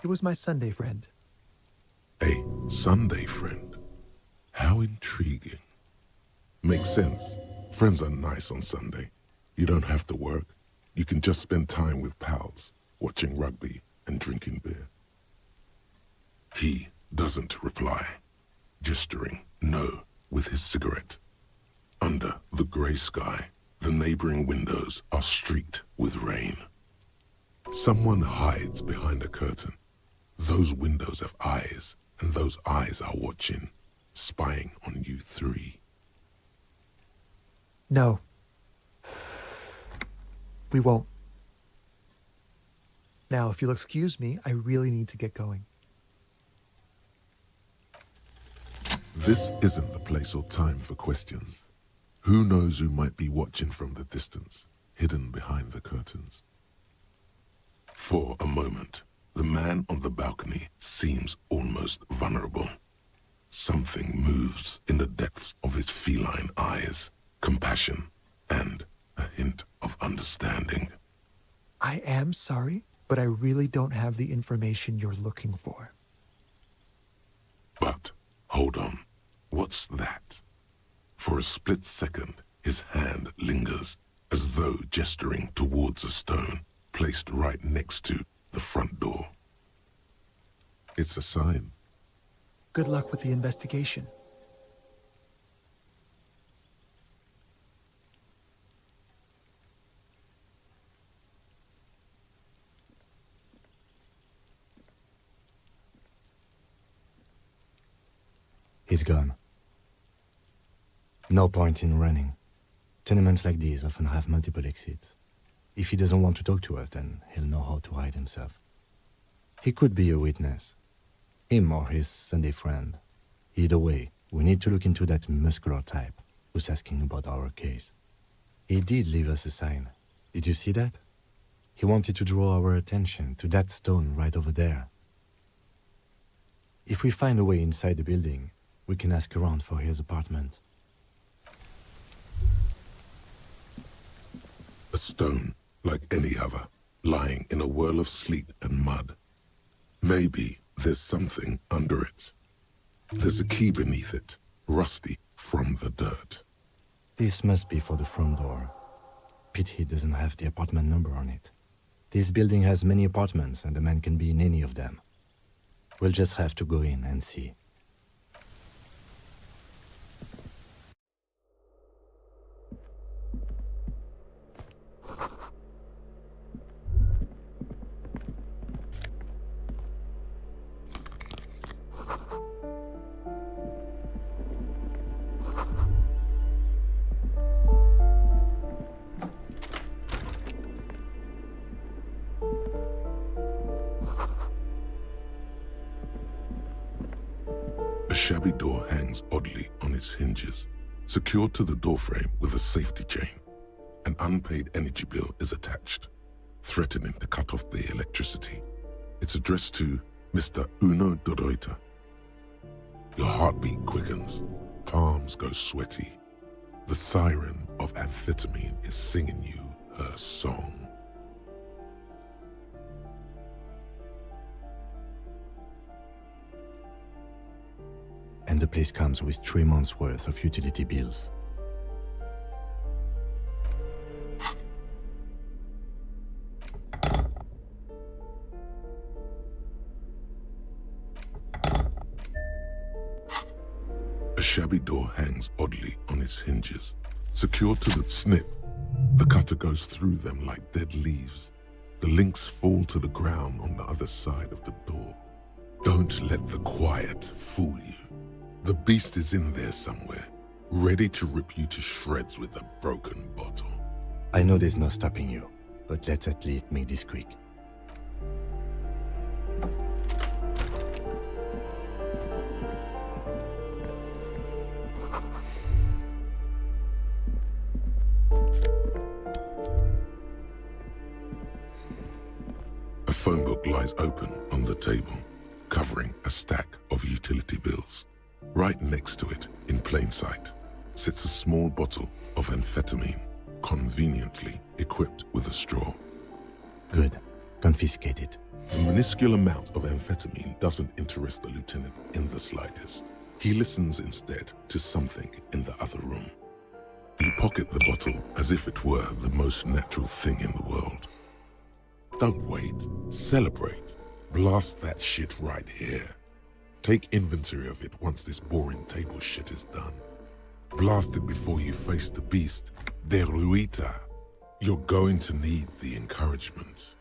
It was my Sunday friend. A Sunday friend? How intriguing. Makes sense. Friends are nice on Sunday. You don't have to work. You can just spend time with pals, watching rugby and drinking beer. He doesn't reply, gesturing no with his cigarette. Under the grey sky, the neighboring windows are streaked with rain. Someone hides behind a curtain. Those windows have eyes, and those eyes are watching, spying on you three. No. We won't. Now, if you'll excuse me, I really need to get going. This isn't the place or time for questions. Who knows who might be watching from the distance, hidden behind the curtains? For a moment, the man on the balcony seems almost vulnerable. Something moves in the depths of his feline eyes, compassion and a hint of understanding. I am sorry, but I really don't have the information you're looking for. But, hold on, what's that? For a split second, his hand lingers, as though gesturing towards a stone placed right next to the front door. It's a sign. Good luck with the investigation. He's gone. No point in running. Tenements like these often have multiple exits. If he doesn't want to talk to us, then he'll know how to hide himself. He could be a witness. Him or his Sunday friend. Either way, we need to look into that muscular type who's asking about our case. He did leave us a sign. Did you see that? He wanted to draw our attention to that stone right over there. If we find a way inside the building, we can ask around for his apartment. A stone, like any other, lying in a whirl of sleet and mud. Maybe there's something under it. There's a key beneath it, rusty from the dirt. This must be for the front door. Pity he doesn't have the apartment number on it. This building has many apartments and the man can be in any of them. We'll just have to go in and see. A shabby door hangs oddly on its hinges, secured to the doorframe with a safety chain. An unpaid energy bill is attached, threatening to cut off the electricity. It's addressed to Mr. Uno Doroita. Your heartbeat quickens, palms go sweaty. The siren of amphetamine is singing you her song. And the place comes with 3 months' worth of utility bills. A shabby door hangs oddly on its hinges. Secured to the snip, the cutter goes through them like dead leaves. The links fall to the ground on the other side of the door. Don't let the quiet fool you. The beast is in there somewhere, ready to rip you to shreds with a broken bottle. I know there's no stopping you, but let's at least make this quick. A phone book lies open on the table, covering a stack of utility bills. Right next to it, in plain sight, sits a small bottle of amphetamine, conveniently equipped with a straw. Good. Confiscate it. The minuscule amount of amphetamine doesn't interest the lieutenant in the slightest. He listens instead to something in the other room. You pocket the bottle as if it were the most natural thing in the world. Don't wait. Celebrate. Blast that shit right here. Take inventory of it once this boring table shit is done. Blast it before you face the beast, Deruita. You're going to need the encouragement.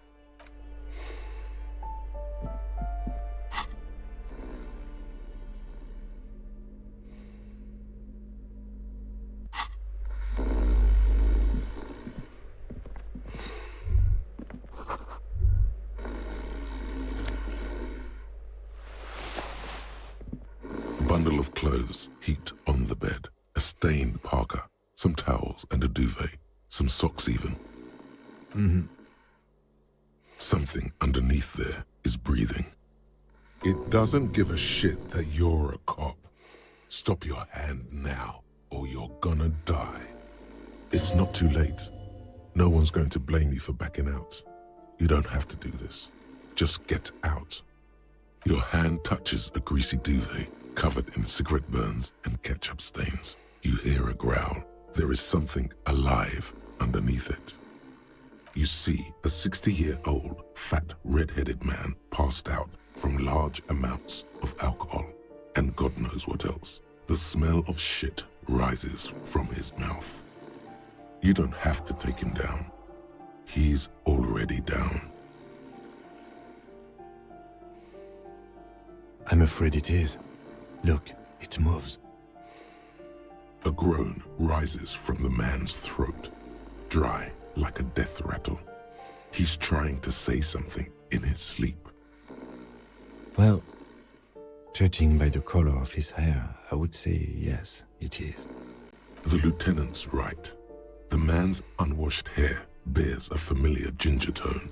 Bundle of clothes heaped on the bed, a stained parka, some towels and a duvet, some socks even. Something underneath there is breathing. It doesn't give a shit that you're a cop. Stop your hand now, or you're gonna die. It's not too late. No one's going to blame you for backing out. You don't have to do this. Just get out. Your hand touches a greasy duvet, covered in cigarette burns and ketchup stains. You hear a growl. There is something alive underneath it. You see a 60-year-old, fat, red-headed man passed out from large amounts of alcohol and God knows what else. The smell of shit rises from his mouth. You don't have to take him down. He's already down. I'm afraid it is. Look, it moves. A groan rises from the man's throat, dry like a death rattle. He's trying to say something in his sleep. Well, judging by the color of his hair, I would say yes, it is. The lieutenant's right. The man's unwashed hair bears a familiar ginger tone.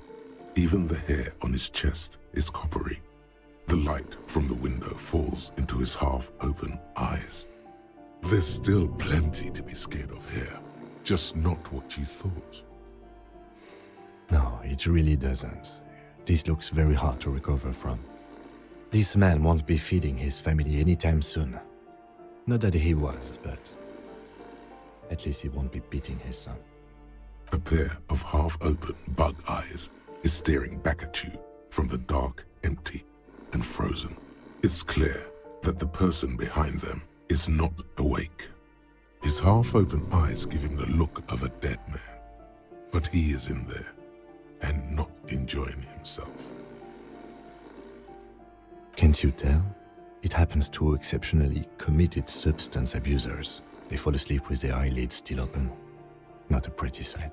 Even the hair on his chest is coppery. The light from the window falls into his half-open eyes. There's still plenty to be scared of here, just not what you thought. No, it really doesn't. This looks very hard to recover from. This man won't be feeding his family anytime soon. Not that he was, but at least he won't be beating his son. A pair of half-open bug eyes is staring back at you from the dark, empty, and frozen. It's clear that the person behind them is not awake. His half-open eyes give him the look of a dead man, but he is in there and not enjoying himself. Can't you tell? It happens to exceptionally committed substance abusers. They fall asleep with their eyelids still open. Not a pretty sight.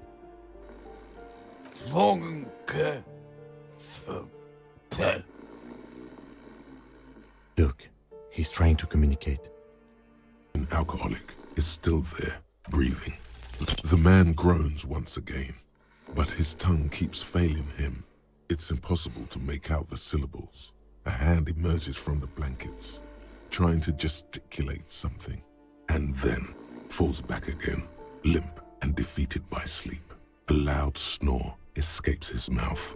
Look, he's trying to communicate. An alcoholic is still there, breathing. The man groans once again, but his tongue keeps failing him. It's impossible to make out the syllables. A hand emerges from the blankets, trying to gesticulate something, and then falls back again, limp and defeated by sleep. A loud snore escapes his mouth.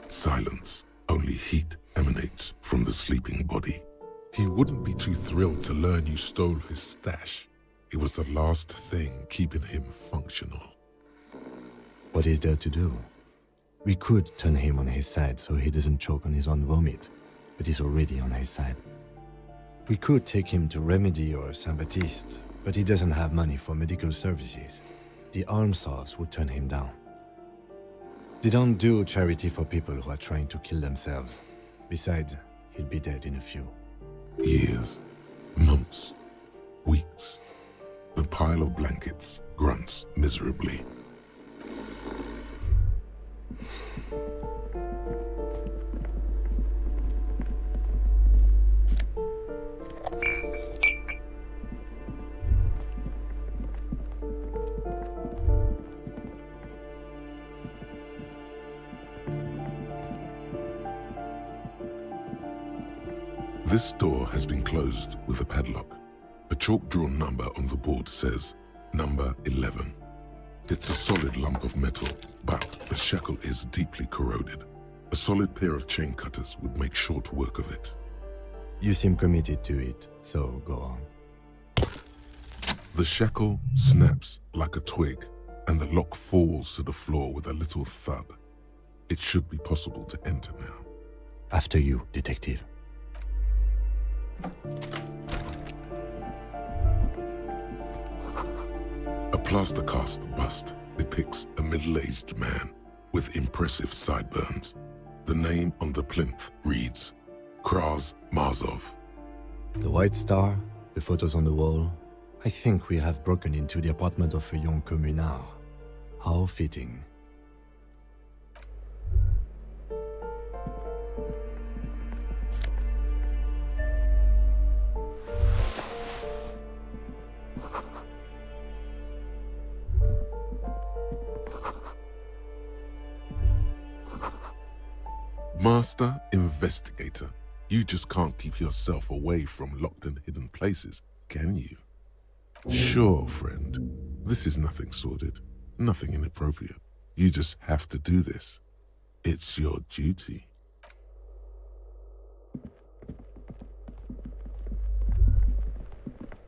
Silence, only heat emanates from the sleeping body. He wouldn't be too thrilled to learn you stole his stash. It was the last thing keeping him functional. What is there to do? We could turn him on his side so he doesn't choke on his own vomit, but he's already on his side. We could take him to Remedy or Saint-Baptiste, but he doesn't have money for medical services. The almshouse would turn him down. They don't do charity for people who are trying to kill themselves. Besides, he'll be dead in a few. Years, months, weeks. The pile of blankets grunts miserably. This door has been closed with a padlock. A chalk-drawn number on the board says, number 11. It's a solid lump of metal, but the shackle is deeply corroded. A solid pair of chain cutters would make short work of it. You seem committed to it, so go on. The shackle snaps like a twig, and the lock falls to the floor with a little thud. It should be possible to enter now. After you, detective. A plaster cast bust depicts a middle-aged man with impressive sideburns. The name on the plinth reads Kraz Marzov. The White Star, the photos on the wall. I think we have broken into the apartment of a young communard. How fitting. Master Investigator, you just can't keep yourself away from locked and hidden places, can you? Sure, friend. This is nothing sordid, nothing inappropriate. You just have to do this. It's your duty.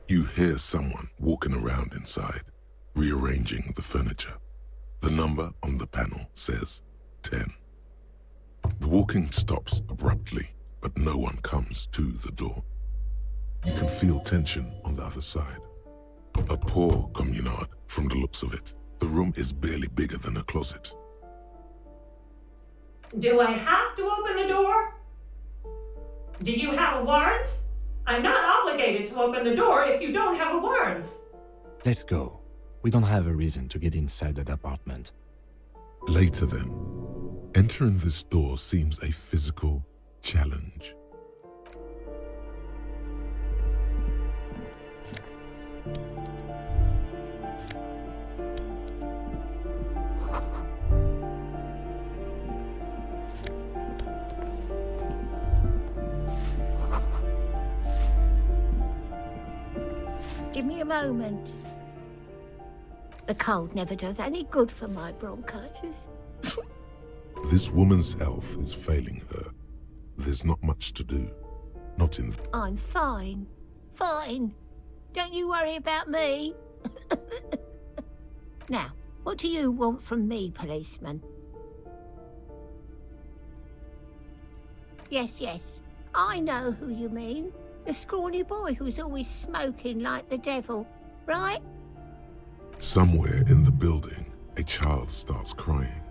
You hear someone walking around inside, rearranging the furniture. The number on the panel says 10. The walking stops abruptly, but no one comes to the door. You can feel tension on the other side. A poor communard, from the looks of it. The room is barely bigger than a closet. Do I have to open the door? Do you have a warrant? I'm not obligated to open the door if you don't have a warrant. Let's go. We don't have a reason to get inside that apartment. Later then, entering this door seems a physical challenge. Give me a moment. The cold never does any good for my bronchitis. This woman's health is failing her. There's not much to do. Not in... I'm fine. Fine. Don't you worry about me. Now, what do you want from me, policeman? Yes, yes. I know who you mean. The scrawny boy who's always smoking like the devil, right? Somewhere in the building, a child starts crying.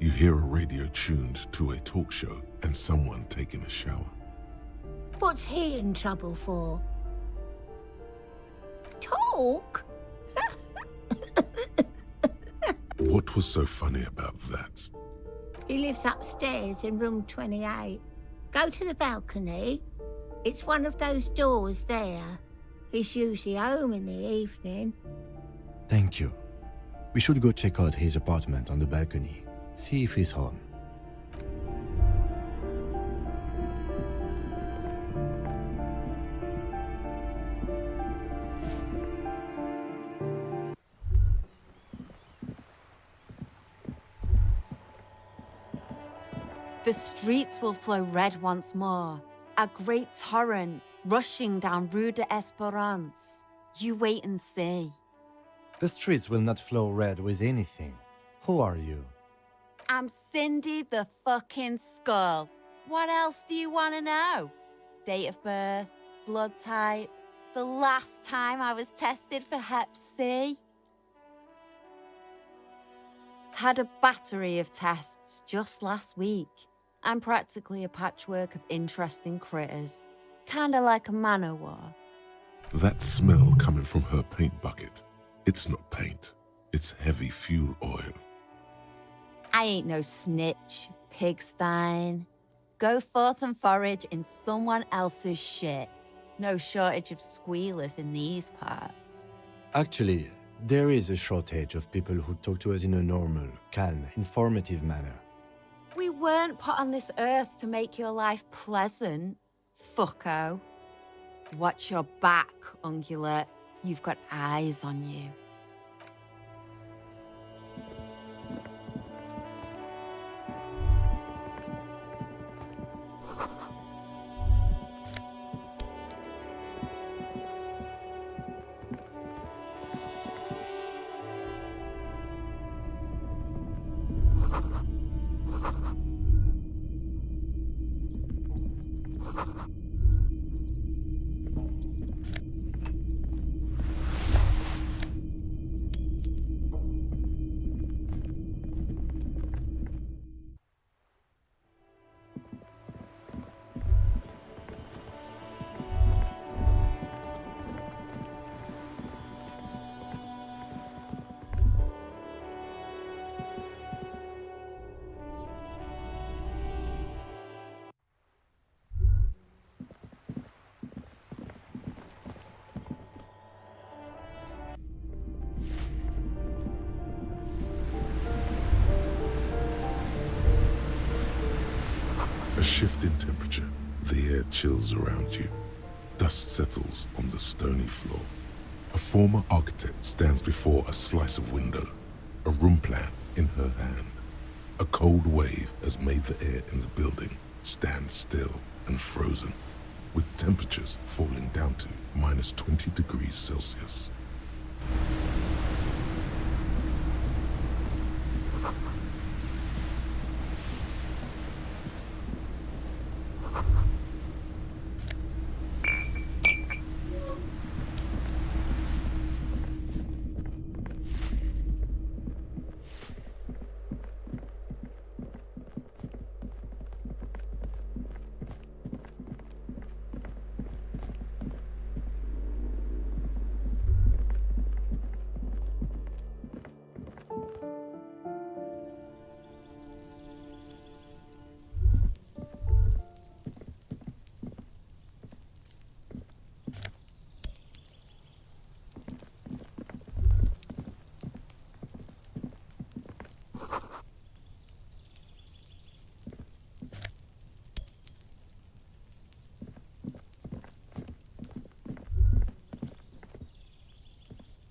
You hear a radio tuned to a talk show and someone taking a shower. What's he in trouble for? Talk? What was so funny about that? He lives upstairs in room 28. Go to the balcony. It's one of those doors there. He's usually home in the evening. Thank you. We should go check out his apartment on the balcony. See if he's home. The streets will flow red once more. A great torrent rushing down Rue de Esperance. You wait and see. The streets will not flow red with anything. Who are you? I'm Cindy the fucking Skull. What else do you want to know? Date of birth, blood type. The last time I was tested for Hep C. Had a battery of tests just last week. I'm practically a patchwork of interesting critters. Kinda like a Manowar. That smell coming from her paint bucket. It's not paint. It's heavy fuel oil. I ain't no snitch, pigstein. Go forth and forage in someone else's shit. No shortage of squealers in these parts. Actually, there is a shortage of people who talk to us in a normal, calm, informative manner. We weren't put on this earth to make your life pleasant, fucko. Watch your back, ungulate. You've got eyes on you. A shift in temperature. The air chills around you. Dust settles on the stony floor. A former architect stands before a slice of window, a room plan in her hand. A cold wave has made the air in the building stand still and frozen, with temperatures falling down to -20 degrees Celsius.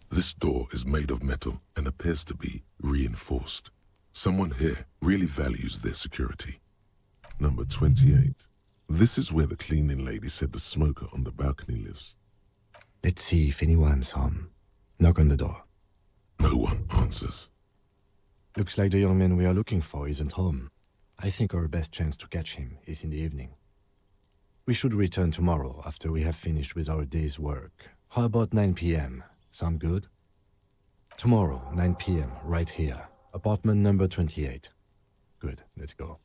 This door is made of metal and appears to be reinforced. Someone here really values their security. Number 28. This is where the cleaning lady said the smoker on the balcony lives. Let's see if anyone's home. Knock on the door. No one answers. Looks like the young man we are looking for isn't home. I think our best chance to catch him is in the evening. We should return tomorrow after we have finished with our day's work. How about 9 p.m.? Sound good? Tomorrow, 9 p.m., right here. Apartment number 28. Good, let's go.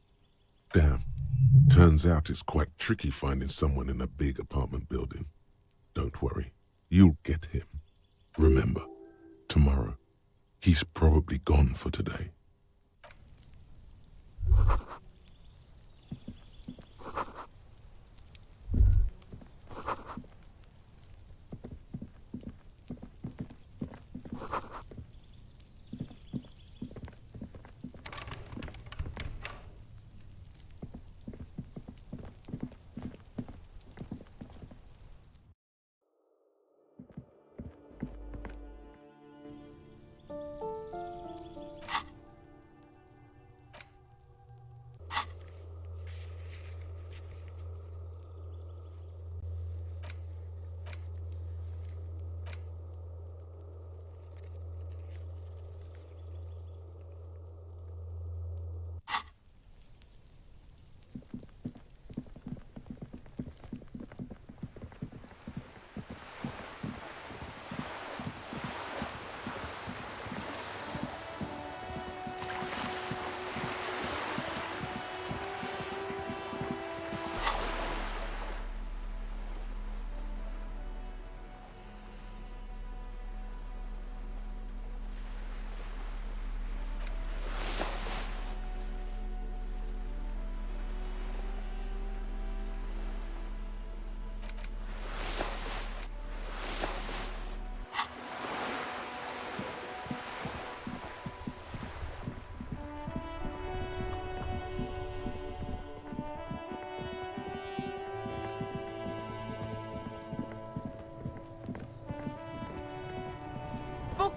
Damn. Turns out it's quite tricky finding someone in a big apartment building. Don't worry. You'll get him. Remember, tomorrow. He's probably gone for today.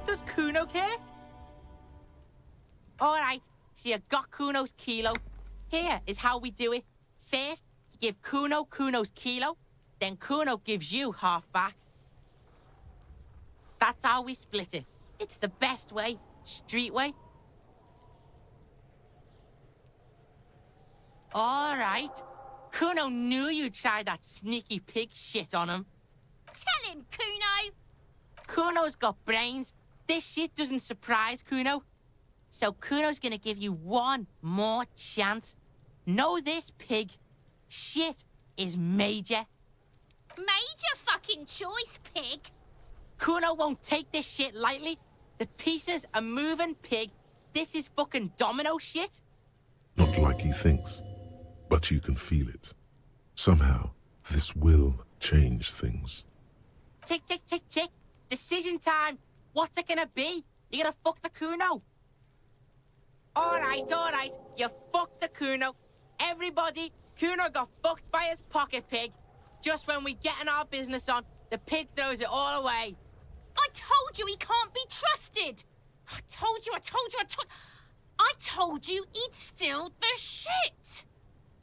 does Kuno care? All right, so you got Kuno's kilo. Here is how we do it. First, you give Kuno Kuno's kilo, then Kuno gives you half back. That's how we split it. It's the best way, street way. All right. Kuno knew you'd try that sneaky pig shit on him. Tell him, Kuno. Kuno's got brains. This shit doesn't surprise Kuno. So Kuno's gonna give you one more chance. Know this, pig. Shit is major. Major fucking choice, pig. Kuno won't take this shit lightly. The pieces are moving, pig. This is fucking domino shit. Not like he thinks, but you can feel it. Somehow, this will change things. Tick, tick, tick, tick. Decision time. What's it gonna be? You gonna fuck the Kuno? All right. You fucked the Kuno. Everybody, Kuno got fucked by his pocket pig. Just when we getting our business on, the pig throws it all away. I told you he can't be trusted. I told you he'd steal the shit.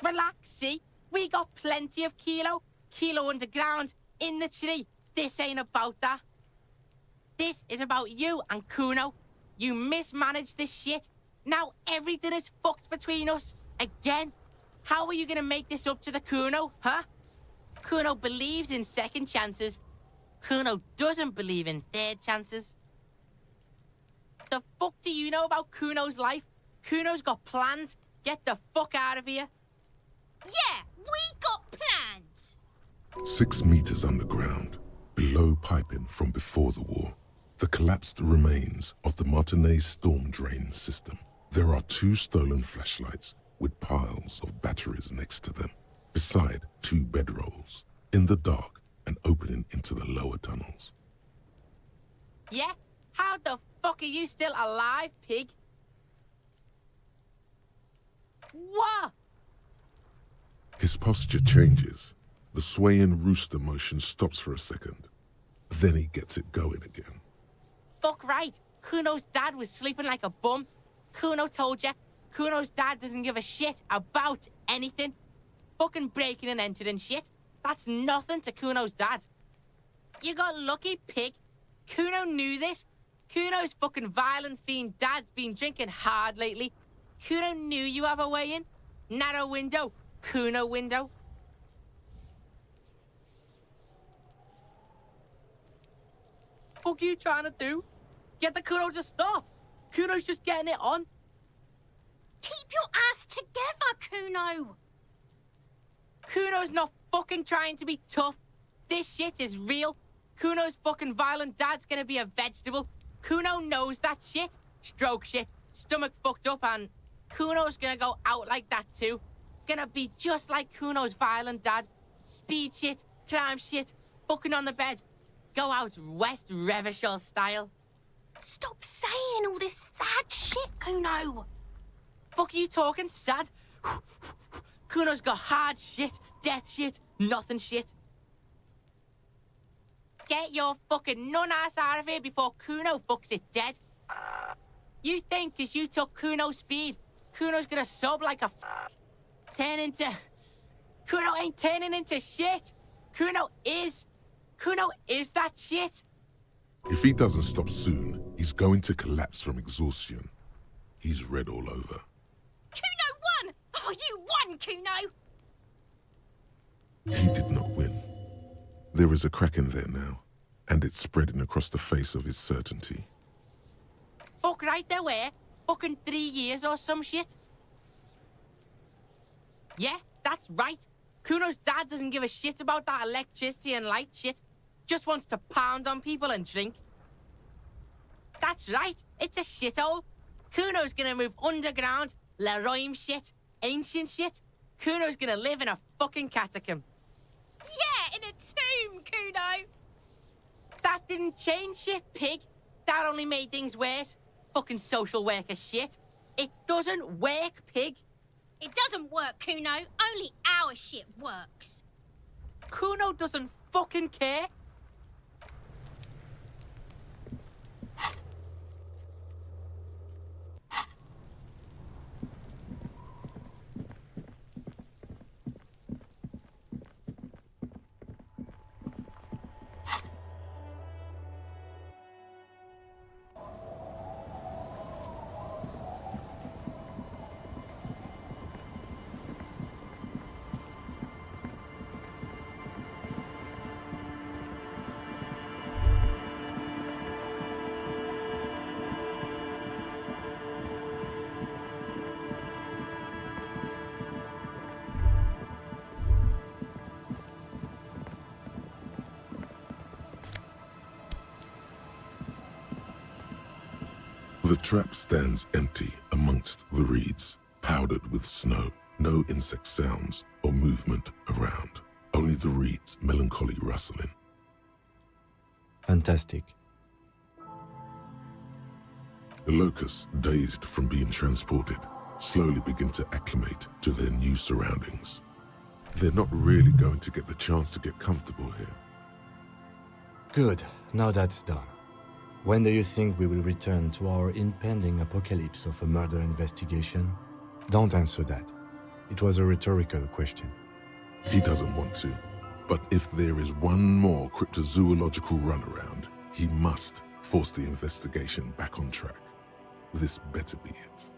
Relax, see? We got plenty of Kilo underground, in the tree. This ain't about that. This is about you and Kuno. You mismanaged this shit. Now everything is fucked between us. Again. How are you gonna make this up to the Kuno, huh? Kuno believes in second chances. Kuno doesn't believe in third chances. The fuck do you know about Kuno's life? Kuno's got plans. Get the fuck out of here. Yeah, we got plans. 6 meters underground, below piping from before the war, the collapsed remains of the Martinez storm drain system. There are 2 stolen flashlights with piles of batteries next to them, beside 2 bedrolls, in the dark and opening into the lower tunnels. Yeah? How the fuck are you still alive, pig? What? His posture changes. The swaying rooster motion stops for a second. Then he gets it going again. Fuck right. Kuno's dad was sleeping like a bum. Kuno told ya. Kuno's dad doesn't give a shit about anything. Fucking breaking and entering shit. That's nothing to Kuno's dad. You got lucky, pig. Kuno knew this. Kuno's fucking violent fiend dad's been drinking hard lately. Kuno knew you have a way in. Narrow window. Kuno window. Fuck you trying to do? Get the Kuno to stop. Kuno's just getting it on. Keep your ass together, Kuno. Kuno's not fucking trying to be tough. This shit is real. Kuno's fucking violent dad's gonna be a vegetable. Kuno knows that shit. Stroke shit. Stomach fucked up, and Kuno's gonna go out like that too. Gonna be just like Kuno's violent dad. Speed shit, crime shit, fucking on the bed. Go out West Revachol style. Stop saying all this sad shit, Kuno. Fuck are you talking sad? Kuno's got hard shit, death shit, nothing shit. Get your fucking nun-ass out of here before Kuno fucks it dead. You think 'cause you took Kuno's speed, Kuno's gonna sub like a turn into... Kuno ain't turning into shit. Kuno is that shit. If he doesn't stop soon, he's going to collapse from exhaustion. He's red all over. Kuno won! Oh, you won, Kuno! He did not win. There is a crack in there now, and it's spreading across the face of his certainty. Fuck right there were. Fucking 3 years or some shit. Yeah, that's right. Kuno's dad doesn't give a shit about that electricity and light shit. Just wants to pound on people and drink. That's right. It's a shithole. Kuno's gonna move underground. Leroy shit. Ancient shit. Kuno's gonna live in a fucking catacomb. Yeah, in a tomb, Kuno. That didn't change shit, pig. That only made things worse. Fucking social worker shit. It doesn't work, pig. It doesn't work, Kuno. Only our shit works. Kuno doesn't fucking care. The trap stands empty amongst the reeds, powdered with snow. No insect sounds or movement around. Only the reeds' melancholy rustling. Fantastic. The locusts, dazed from being transported, slowly begin to acclimate to their new surroundings. They're not really going to get the chance to get comfortable here. Good, now that's done. When do you think we will return to our impending apocalypse of a murder investigation? Don't answer that. It was a rhetorical question. He doesn't want to, but if there is one more cryptozoological runaround, he must force the investigation back on track. This better be it.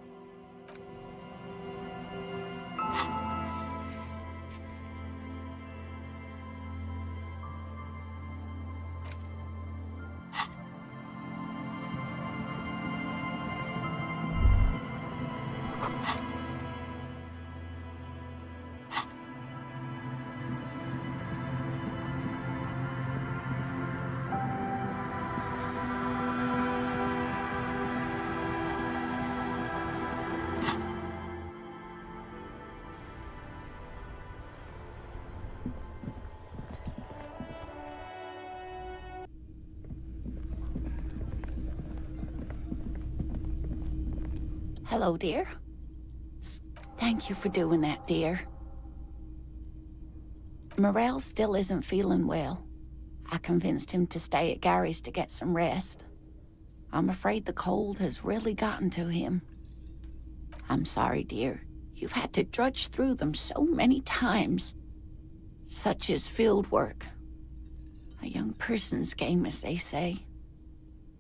Hello, dear. Thank you for doing that, dear. Morel still isn't feeling well. I convinced him to stay at Gary's to get some rest. I'm afraid the cold has really gotten to him. I'm sorry, dear. You've had to drudge through them so many times. Such is field work. A young person's game, as they say.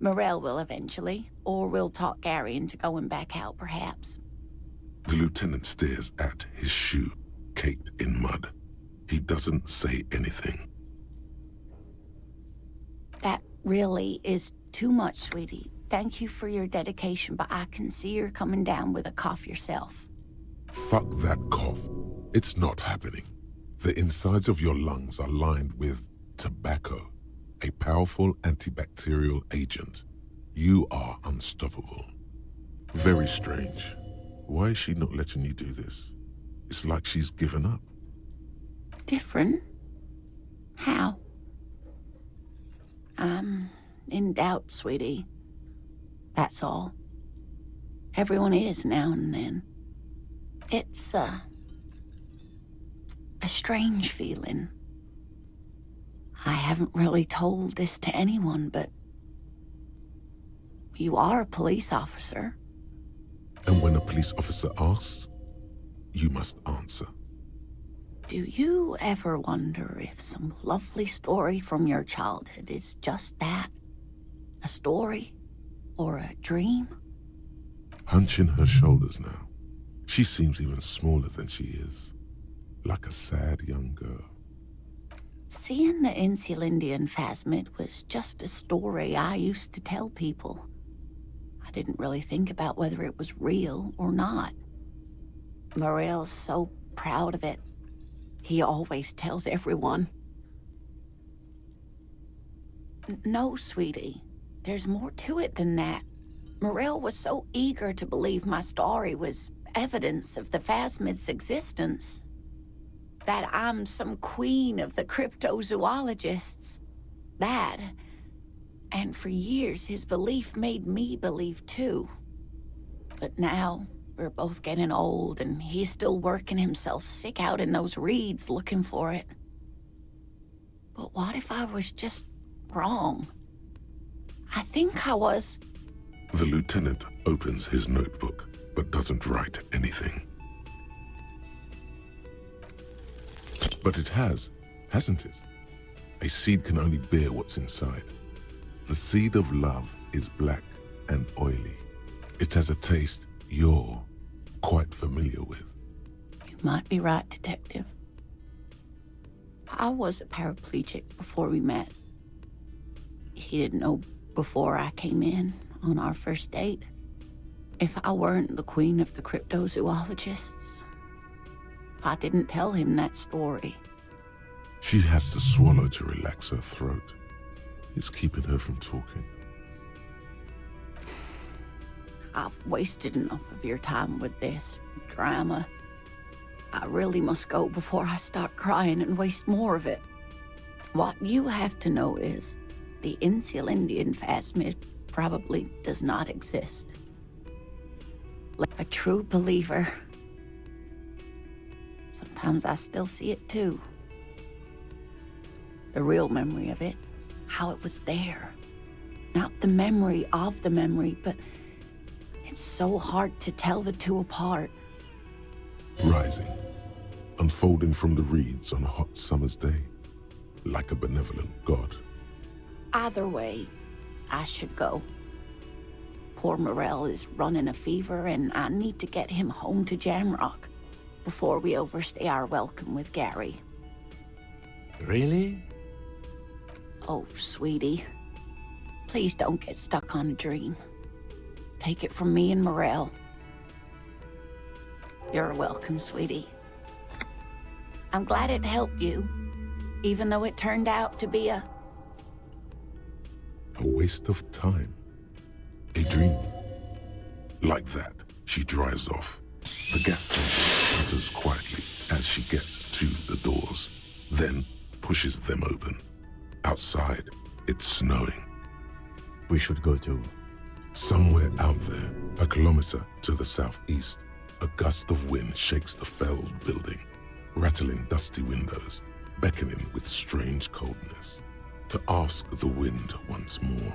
Morel will eventually, or we'll talk Gary into going back out, perhaps. The lieutenant stares at his shoe, caked in mud. He doesn't say anything. That really is too much, sweetie. Thank you for your dedication, but I can see you're coming down with a cough yourself. Fuck that cough. It's not happening. The insides of your lungs are lined with tobacco, a powerful antibacterial agent. You are unstoppable. Very strange. Why is she not letting you do this? It's like she's given up. Different? How? I'm in doubt, sweetie. That's all. Everyone is now and then. It's a strange feeling. I haven't really told this to anyone, but you are a police officer. And when a police officer asks, you must answer. Do you ever wonder if some lovely story from your childhood is just that? A story? Or a dream? Hunching her shoulders now. She seems even smaller than she is. Like a sad young girl. Seeing the Insulindian phasmid was just a story I used to tell people. I didn't really think about whether it was real or not. Morel's so proud of it. He always tells everyone. No, sweetie. There's more to it than that. Morel was so eager to believe my story was evidence of the phasmid's existence. That I'm some queen of the cryptozoologists. That. And for years, his belief made me believe too. But now, we're both getting old, and he's still working himself sick out in those reeds looking for it. But what if I was just wrong? I think I was. The lieutenant opens his notebook, but doesn't write anything. But it has, hasn't it? A seed can only bear what's inside. The seed of love is black and oily. It has a taste you're quite familiar with. You might be right, Detective. I was a paraplegic before we met. He didn't know before I came in on our first date. If I weren't the queen of the cryptozoologists, I didn't tell him that story. She has to swallow to relax her throat. It's keeping her from talking. I've wasted enough of your time with this drama. I really must go before I start crying and waste more of it. What you have to know is the Insulindian phasmid probably does not exist. Like a true believer, sometimes I still see it too. The real memory of it, how it was there. Not the memory of the memory, but it's so hard to tell the two apart. Rising, unfolding from the reeds on a hot summer's day, like a benevolent god. Either way, I should go. Poor Morel is running a fever, and I need to get him home to Jamrock before we overstay our welcome with Gary. Really? Oh, sweetie. Please don't get stuck on a dream. Take it from me and Morel. You're welcome, sweetie. I'm glad it helped you, even though it turned out to be a waste of time. A dream. Like that, she drives off. The gas engine enters quietly as she gets to the doors, then pushes them open. Outside, it's snowing. We should go to... Somewhere out there, a kilometer to the southeast, a gust of wind shakes the felled building, rattling dusty windows, beckoning with strange coldness, to ask the wind once more.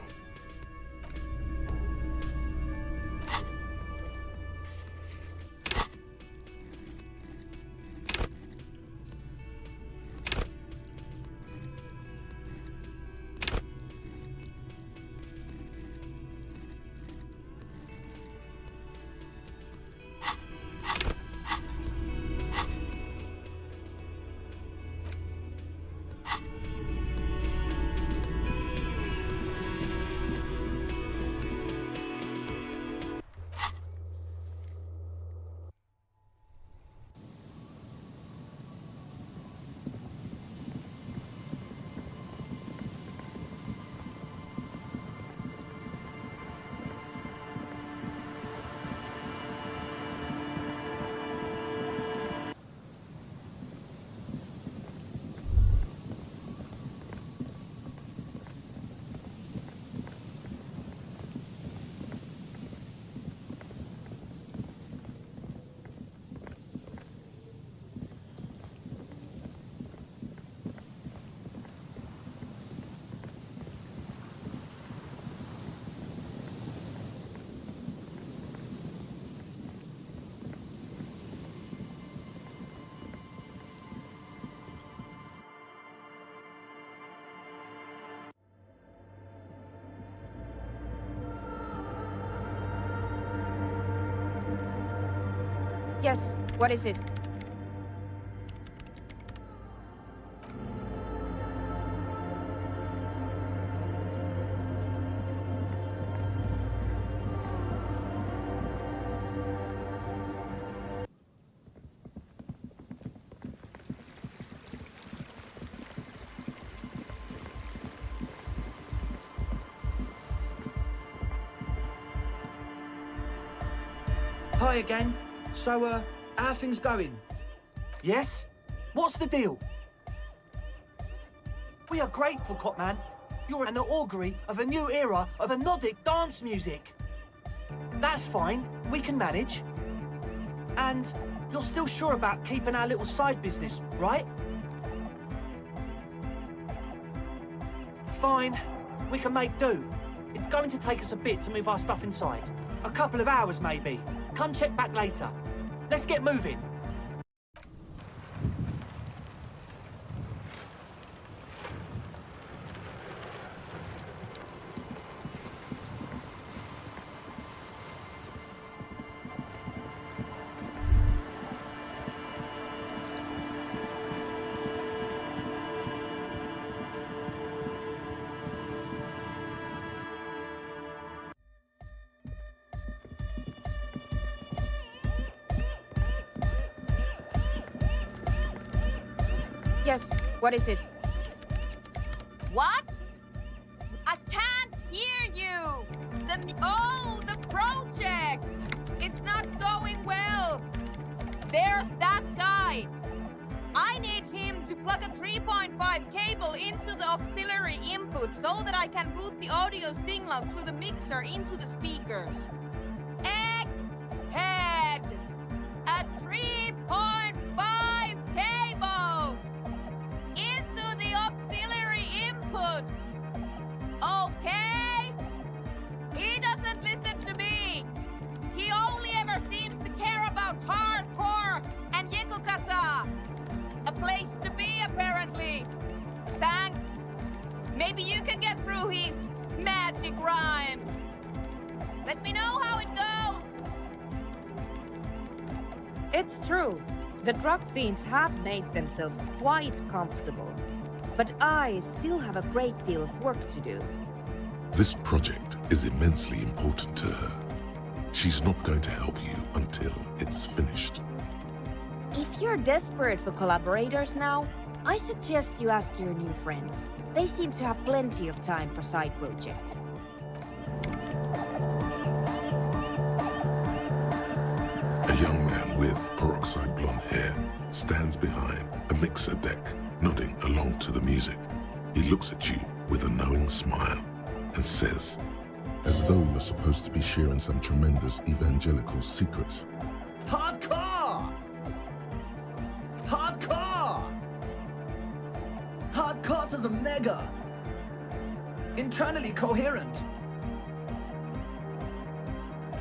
Yes, what is it? Hi again. So, how are things going? Yes? What's the deal? We are grateful, Copman. You're an augury of a new era of Nordic dance music. That's fine. We can manage. And you're still sure about keeping our little side business, right? Fine. We can make do. It's going to take us a bit to move our stuff inside. A couple of hours, maybe. Come check back later. Let's get moving. Yes, what is it? What? I can't hear you! Oh, the project! It's not going well! There's that guy! I need him to plug a 3.5 cable into the auxiliary input so that I can route the audio signal through the mixer into the speakers. Egghead! A 3.5 cable! Into the auxiliary input! Okay? He doesn't listen to me! He only ever seems to care about hardcore and yekukata! A place to be, apparently. Thanks. Maybe you can get through his magic rhymes. Let me know how it goes. It's true. The drug fiends have made themselves quite comfortable. But I still have a great deal of work to do. This project is immensely important to her. She's not going to help you until it's finished. If you're desperate for collaborators now, I suggest you ask your new friends. They seem to have plenty of time for side projects. A young man with peroxide blonde hair stands behind a mixer deck, nodding along to the music. He looks at you with a knowing smile and says, as though you're supposed to be sharing some tremendous evangelical secret, Hardcore! Hardcore! Hardcore to the mega! Internally coherent!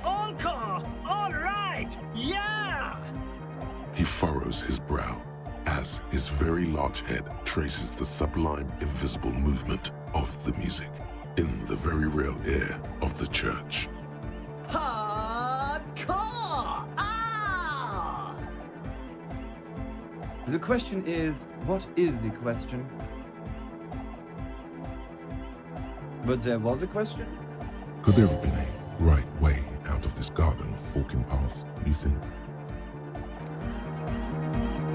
Encore! All right! Yeah! He furrows his brow as his very large head traces the sublime invisible movement of the music in the very real air of the church. Hardcore! Ah! The question is, what is the question? But there was a question? Could there have been a right way out of this garden of forking paths, you think?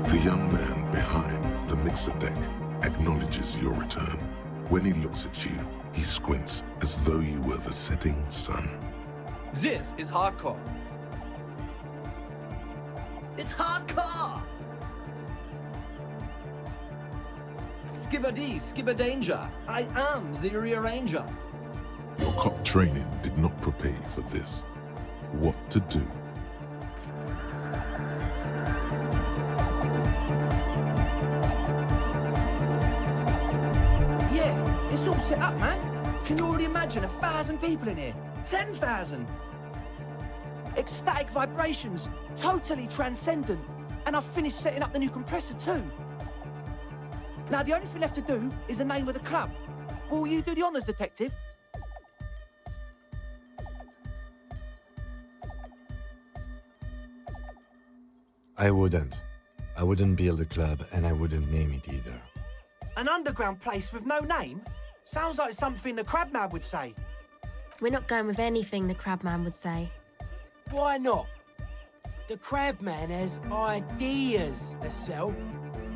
The young man behind the mixer deck acknowledges your return. When he looks at you, he squints as though you were the setting sun. This is hardcore. It's hardcore! Skibbity, skibberdanger. I am the rearranger. Your cop training did not prepare you for this. What to do? Yeah, it's all set up, man. Can you already imagine 1,000 people in here? 10,000! Ecstatic vibrations, totally transcendent. And I've finished setting up the new compressor too. Now the only thing left to do is the name of the club. Will you do the honours, detective? I wouldn't. I wouldn't build a club, and I wouldn't name it either. An underground place with no name? Sounds like something the Crabman would say. We're not going with anything the Crabman would say. Why not? The Crabman has ideas, Estelle.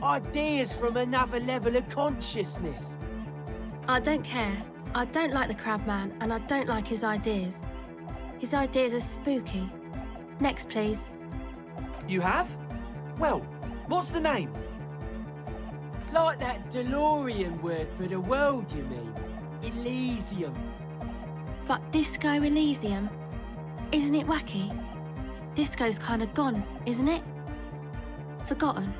Ideas from another level of consciousness. I don't care. I don't like the Crabman, and I don't like his ideas. His ideas are spooky. Next, please. You have? Well, what's the name? Like that DeLorean word for the world, you mean? Elysium. But Disco Elysium? Isn't it wacky? Disco's kind of gone, isn't it? Forgotten.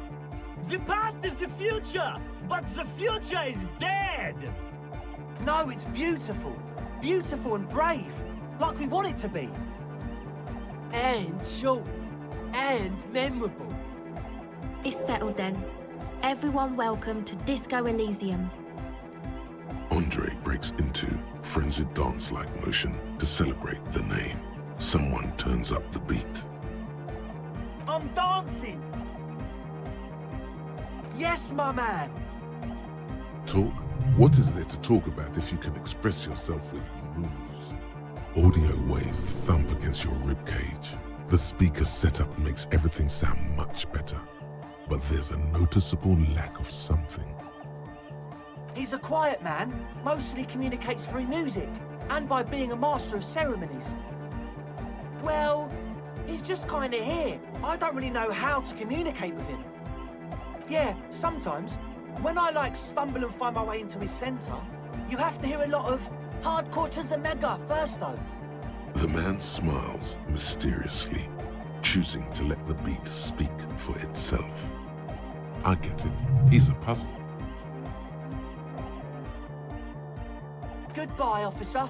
The past is the future, but the future is dead! No, it's beautiful. Beautiful and brave, like we want it to be. And short. And memorable. It's settled then. Everyone welcome to Disco Elysium. Andre breaks into frenzied dance-like motion to celebrate the name. Someone turns up the beat. I'm dancing! Yes, my man! Talk? What is there to talk about if you can express yourself with moves? Audio waves thump against your ribcage. The speaker setup makes everything sound much better. But there's a noticeable lack of something. He's a quiet man, mostly communicates through music, and by being a master of ceremonies. Well, he's just kind of here. I don't really know how to communicate with him. Yeah, sometimes, when I stumble and find my way into his center, you have to hear a lot of hardcore to the mega first though. The man smiles mysteriously, choosing to let the beat speak for itself. I get it. He's a puzzle. Goodbye, officer.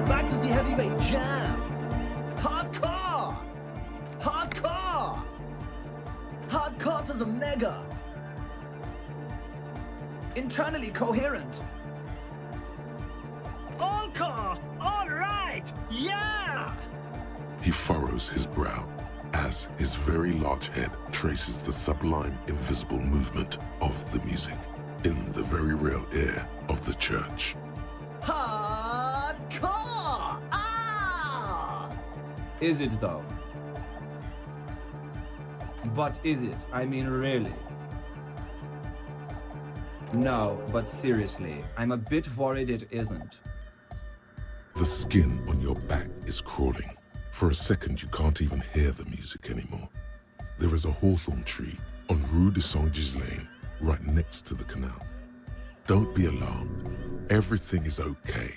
Back to the heavyweight jam. Hardcore! Hardcore! Hardcore to the mega. Internally coherent. All car! All right! Yeah! He furrows his brow as his very large head traces the sublime invisible movement of the music in the very real air of the church. Hardcore! Ah! Is it though? But is it? I mean, really? No, but seriously, I'm a bit worried it isn't. The skin on your back is crawling. For a second, you can't even hear the music anymore. There is a hawthorn tree on Rue de Saint-Ghislain, right next to the canal. Don't be alarmed. Everything is okay.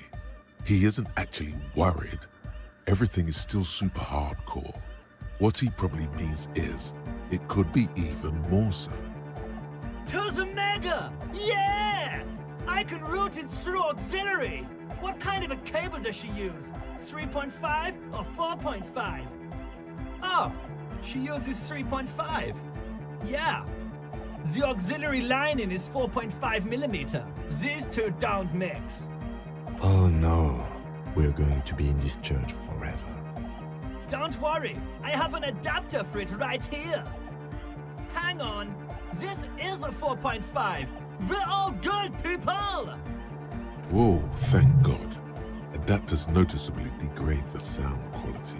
He isn't actually worried. Everything is still super hardcore. What he probably means is, it could be even more so. To the mega! Yeah! I can route it through auxiliary. What kind of a cable does she use? 3.5 or 4.5? Oh, she uses 3.5. Yeah. The auxiliary lining is 4.5 millimeter. These two don't mix. Oh no, we're going to be in this church forever. Don't worry, I have an adapter for it right here. Hang on, this is a 4.5. We're all good, people! Whoa, thank God. Adapters noticeably degrade the sound quality.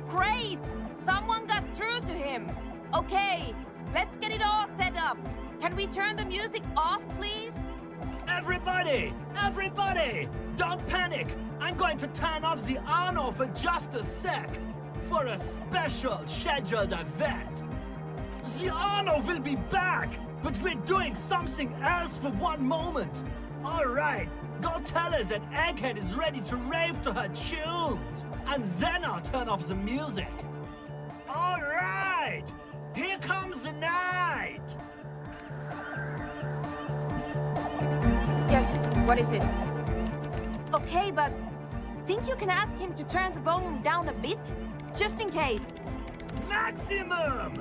Great! Someone got through to him. Okay, let's get it all set up. Can we turn the music off, please? Everybody! Everybody! Don't panic! I'm going to turn off the Arno for just a sec. For a special scheduled event. The Arno will be back, but we're doing something else for one moment. All right, go tell her that Egghead is ready to rave to her tunes, and then I'll turn off the music. All right, here comes the night. Yes, what is it? Okay, but think you can ask him to turn the volume down a bit? Just in case. Maximum!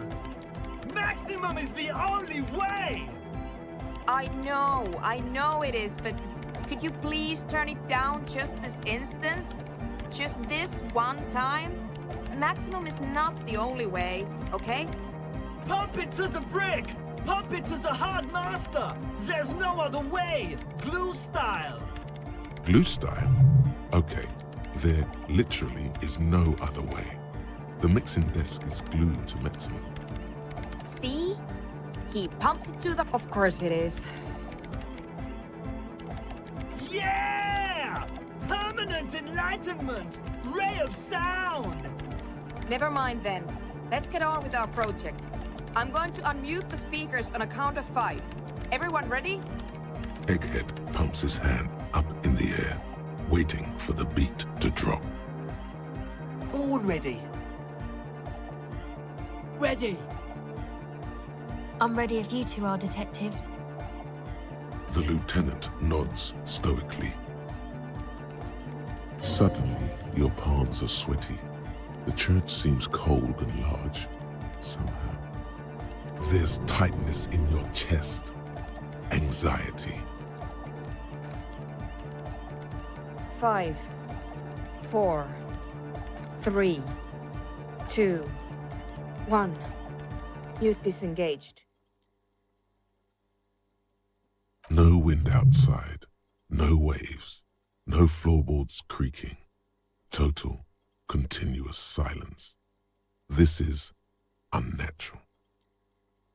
Maximum is the only way! I know it is, but could you please turn it down just this instance? Just this one time? Maximum is not the only way, okay? Pump it to the brick! Pump it to the hard master! There's no other way! Glue style! Glue style? Okay, there literally is no other way. The mixing desk is glued to maximum. See? He pumps it to the... Of course it is. Yeah! Permanent enlightenment! Ray of sound! Never mind then. Let's get on with our project. I'm going to unmute the speakers on a count of 5. Everyone ready? Egghead pumps his hand up in the air, waiting for the beat to drop. Born ready. Ready. I'm ready if you two are detectives. The lieutenant nods stoically. Suddenly, your palms are sweaty. The church seems cold and large, somehow. There's tightness in your chest. Anxiety. 5, 4, 3, 2, 1. Mute disengaged. No wind outside, no waves, no floorboards creaking. Total, continuous silence. This is unnatural.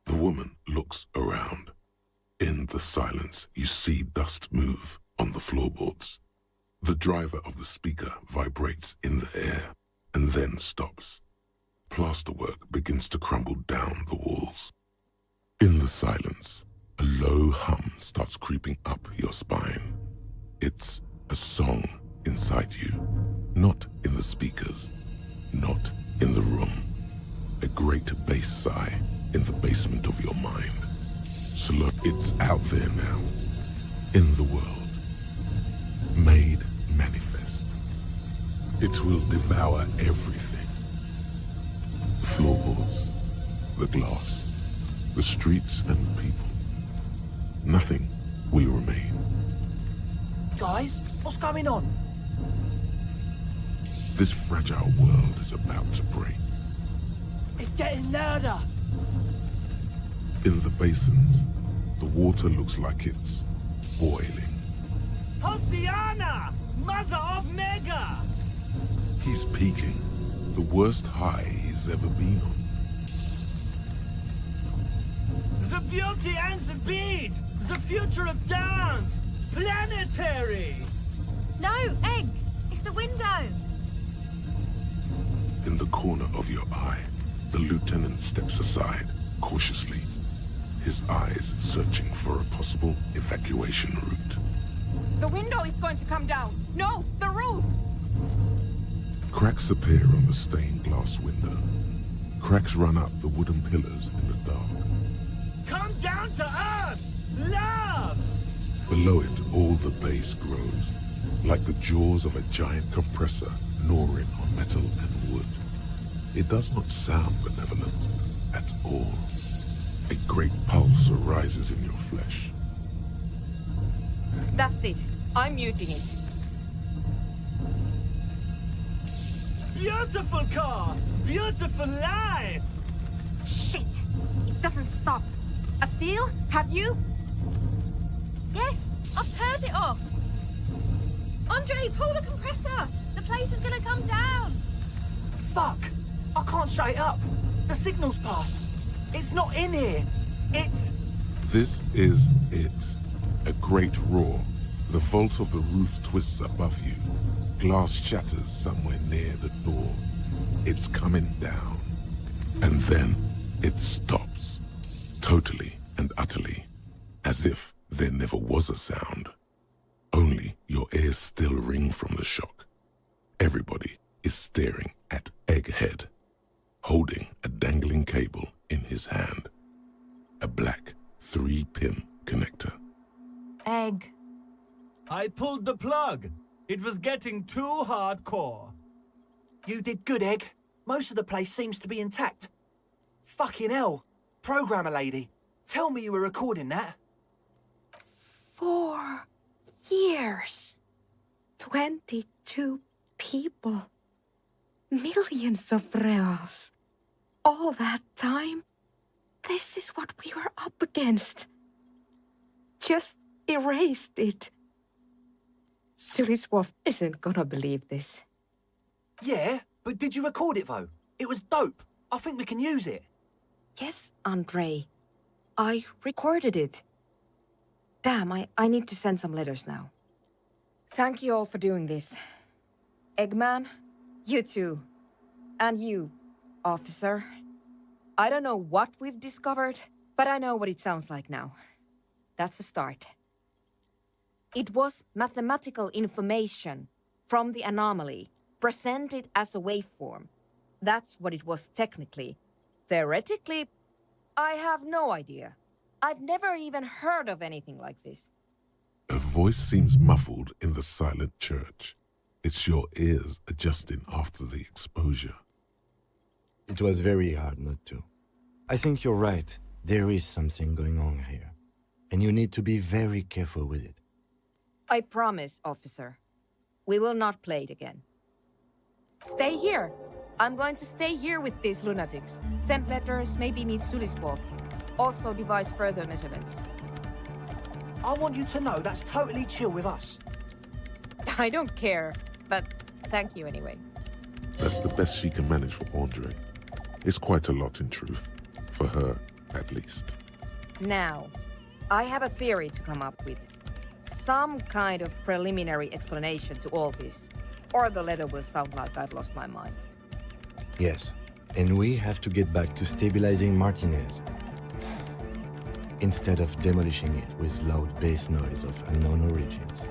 The woman looks around. In the silence, you see dust move on the floorboards. The driver of the speaker vibrates in the air and then stops. Plasterwork begins to crumble down the walls. In the silence, a low hum starts creeping up your spine. It's a song inside you, not in the speakers, not in the room. A great bass sigh in the basement of your mind. Slow, it's out there now, in the world, made manifest. It will devour everything. The floorboards, the glass, the streets and people. Nothing will remain. Guys, what's going on? This fragile world is about to break. It's getting louder. In the basins, the water looks like it's boiling. Hosiana! Mother of Mega! He's peaking, the worst high he's ever been on. The beauty and the beat! The future of dance! Planetary! No, Egg! It's the window! In the corner of your eye, the lieutenant steps aside, cautiously, his eyes searching for a possible evacuation route. The window is going to come down. No, the roof! Cracks appear on the stained glass window. Cracks run up the wooden pillars in the dark. Come down to us! Love! Below it, all the bass grows, like the jaws of a giant compressor gnawing on metal and wood. It does not sound benevolent at all. A great pulse arises in your flesh. That's it. I'm muting it. Beautiful car! Beautiful life! Shit! It doesn't stop. A seal? Have you? Yes, I've turned it off. Andre, pull the compressor. The place is gonna come down. Fuck! I can't shut it up. The signal's passed. It's not in here. It's... This is it. A great roar. The vault of the roof twists above you. Glass shatters somewhere near the door. It's coming down. And then it stops. Totally and utterly. As if there never was a sound. Only your ears still ring from the shock. Everybody is staring at Egghead, holding a dangling cable in his hand. A black 3-pin connector. Egg. I pulled the plug. It was getting too hardcore. You did good, Egg. Most of the place seems to be intact. Fucking hell. Programmer lady, tell me you were recording that. 4 years. 22 people. Millions of reals. All that time? This is what we were up against. Just erased it. Suliswolf isn't gonna believe this. Yeah, but did you record it though? It was dope. I think we can use it. Yes, Andre. I recorded it. Damn, I need to send some letters now. Thank you all for doing this. Eggman, you too. And you, officer. I don't know what we've discovered, but I know what it sounds like now. That's a start. It was mathematical information from the anomaly, presented as a waveform. That's what it was technically. Theoretically, I have no idea. I've never even heard of anything like this. A voice seems muffled in the silent church. It's your ears adjusting after the exposure. It was very hard not to. I think you're right. There is something going on here. And you need to be very careful with it. I promise, officer. We will not play it again. Stay here. I'm going to stay here with these lunatics. Send letters, maybe meet Suliswolf. Also devise further measurements. I want you to know that's totally chill with us. I don't care, but thank you anyway. That's the best she can manage for Andre. It's quite a lot in truth. For her, at least. Now, I have a theory to come up with. some kind of preliminary explanation to all this, or the letter will sound like I've lost my mind. Yes, and we have to get back to stabilizing Martinez. Instead of demolishing it with loud bass noise of unknown origins.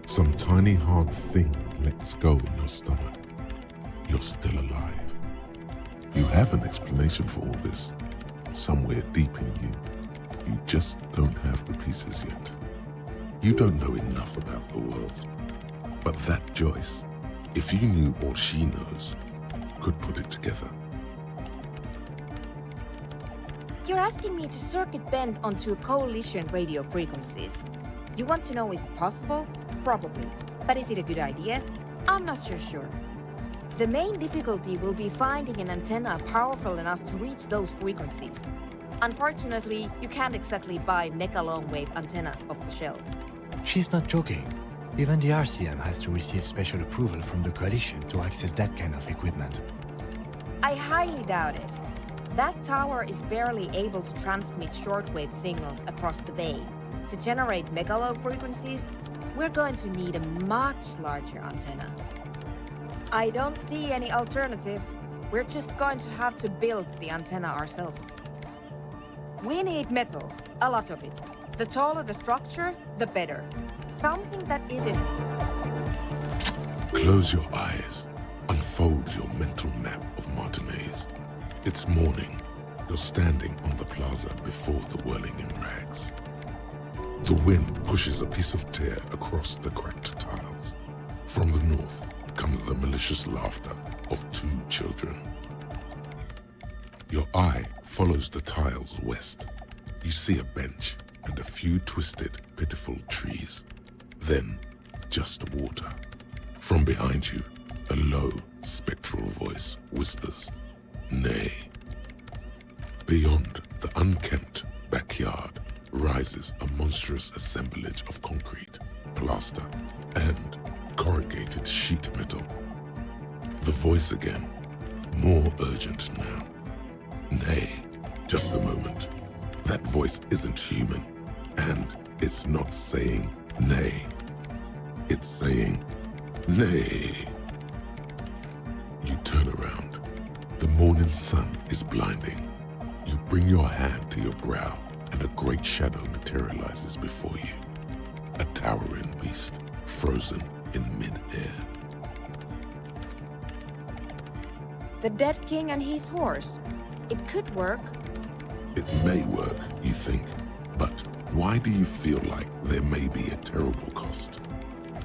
Some tiny hard thing lets go in your stomach. You're still alive. You have an explanation for all this, somewhere deep in you. You just don't have the pieces yet. You don't know enough about the world. But that Joyce, if you knew all she knows, could put it together. You're asking me to circuit bend onto coalition radio frequencies. You want to know, is it possible? Probably. But is it a good idea? I'm not so sure. The main difficulty will be finding an antenna powerful enough to reach those frequencies. Unfortunately, you can't exactly buy mega long-wave antennas off the shelf. She's not joking. Even the RCM has to receive special approval from the coalition to access that kind of equipment. I highly doubt it. That tower is barely able to transmit shortwave signals across the bay. To generate megalow frequencies, we're going to need a much larger antenna. I don't see any alternative. We're just going to have to build the antenna ourselves. We need metal, a lot of it. The taller the structure, the better. Something that isn't... Close your eyes. Unfold your mental map of Martinez. It's morning. You're standing on the plaza before the whirling in rags. The wind pushes a piece of tear across the cracked tiles. From the north comes the malicious laughter of two children. Your eye follows the tiles west. You see a bench and a few twisted, pitiful trees. Then, just water. From behind you, a low, spectral voice whispers, "Nay." Beyond the unkempt backyard rises a monstrous assemblage of concrete, plaster, and corrugated sheet metal. The voice again, more urgent now. "Nay, just a moment. That voice isn't human, and it's not saying nay. It's saying nay." You turn around. The morning sun is blinding. You bring your hand to your brow, and a great shadow materializes before you. A towering beast, frozen in mid-air. The dead king and his horse. It could work. It may work, you think, but why do you feel like there may be a terrible cost?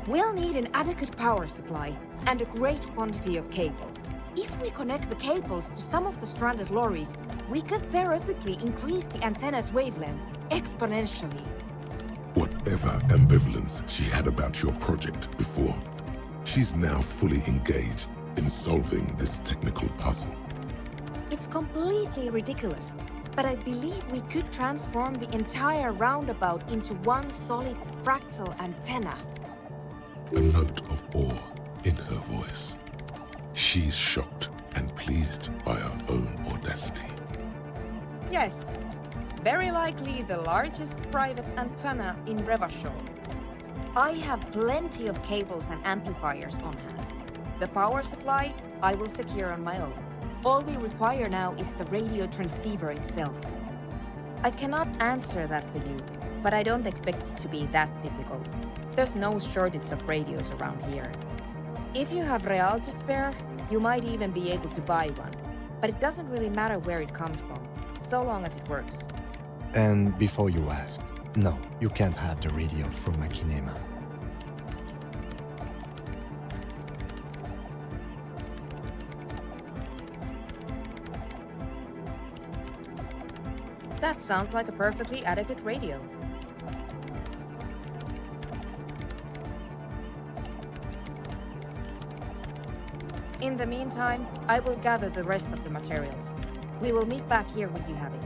We'll need an adequate power supply and a great quantity of cable. If we connect the cables to some of the stranded lorries, we could theoretically increase the antenna's wavelength exponentially. Whatever ambivalence she had about your project before, she's now fully engaged in solving this technical puzzle. It's completely ridiculous, but I believe we could transform the entire roundabout into one solid fractal antenna. A note of awe in her voice. She's shocked and pleased by her own audacity. Yes, very likely the largest private antenna in Revachol. I have plenty of cables and amplifiers on hand. The power supply I will secure on my own. All we require now is the radio transceiver itself. I cannot answer that for you, but I don't expect it to be that difficult. There's no shortage of radios around here. If you have real to spare, you might even be able to buy one. But it doesn't really matter where it comes from, so long as it works. And before you ask, no, you can't have the radio from my kinema. That sounds like a perfectly adequate radio. In the meantime, I will gather the rest of the materials. We will meet back here when you have it.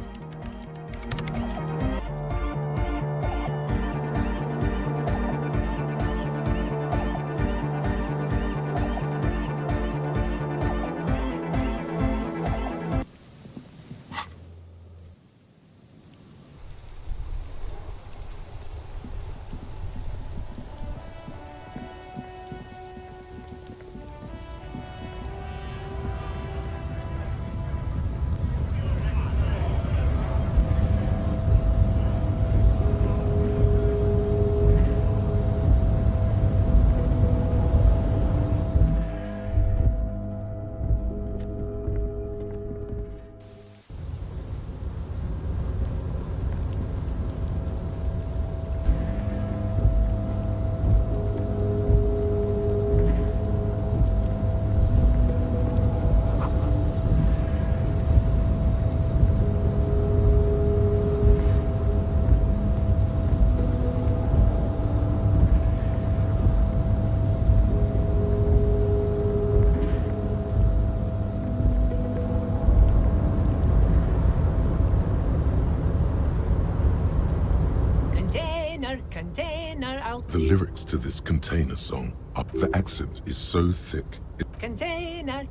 container, The lyrics to this Container song the accent is so thick. Container,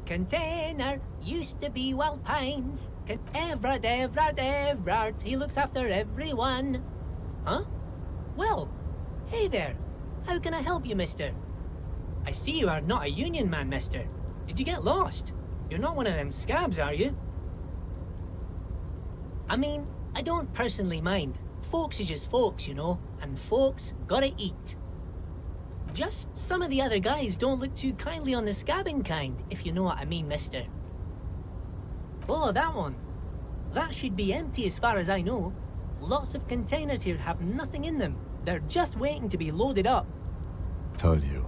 used to be Wild Pines. Everard, he looks after everyone. Huh? Well, hey there. How can I help you, mister? I see you are not a union man, mister. Did you get lost? You're not one of them scabs, are you? I mean, I don't personally mind. Folks is just folks, you know, and folks gotta eat. Just some of the other guys don't look too kindly on the scabbing kind, if you know what I mean, mister. Oh, that one. That should be empty as far as I know. Lots of containers here have nothing in them. They're just waiting to be loaded up. Told you.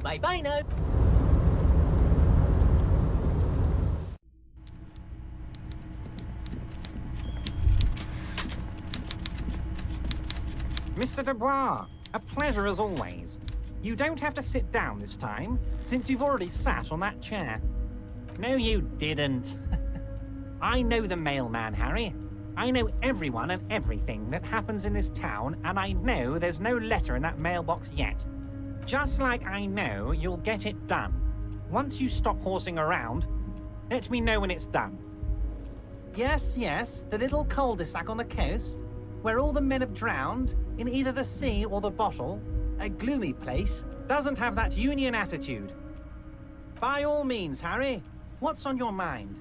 Bye-bye now. Mr. Dubois, a pleasure as always. You don't have to sit down this time, since you've already sat on that chair. No, you didn't. I know the mailman, Harry. I know everyone and everything that happens in this town, and I know there's no letter in that mailbox yet. Just like I know you'll get it done. Once you stop horsing around, let me know when it's done. Yes, the little cul-de-sac on the coast, where all the men have drowned, in either the sea or the bottle, a gloomy place, doesn't have that union attitude. By all means, Harry, what's on your mind?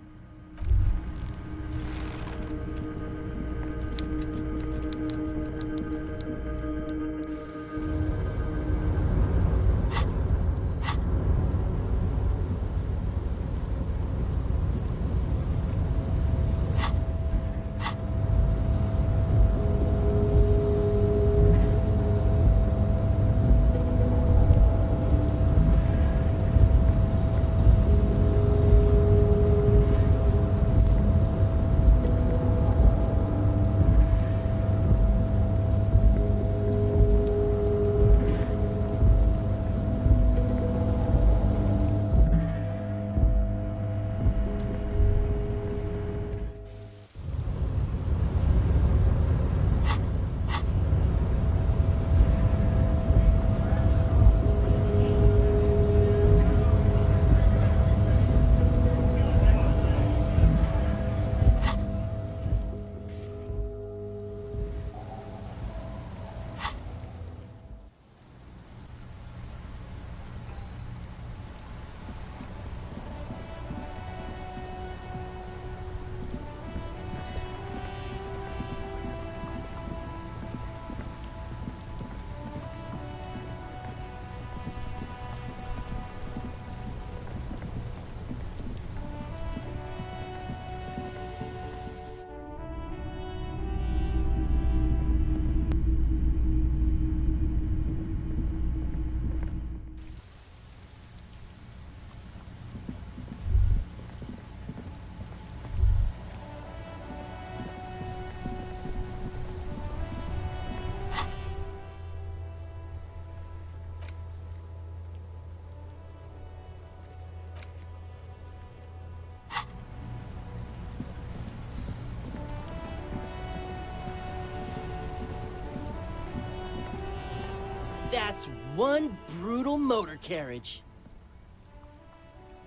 That's one brutal motor carriage.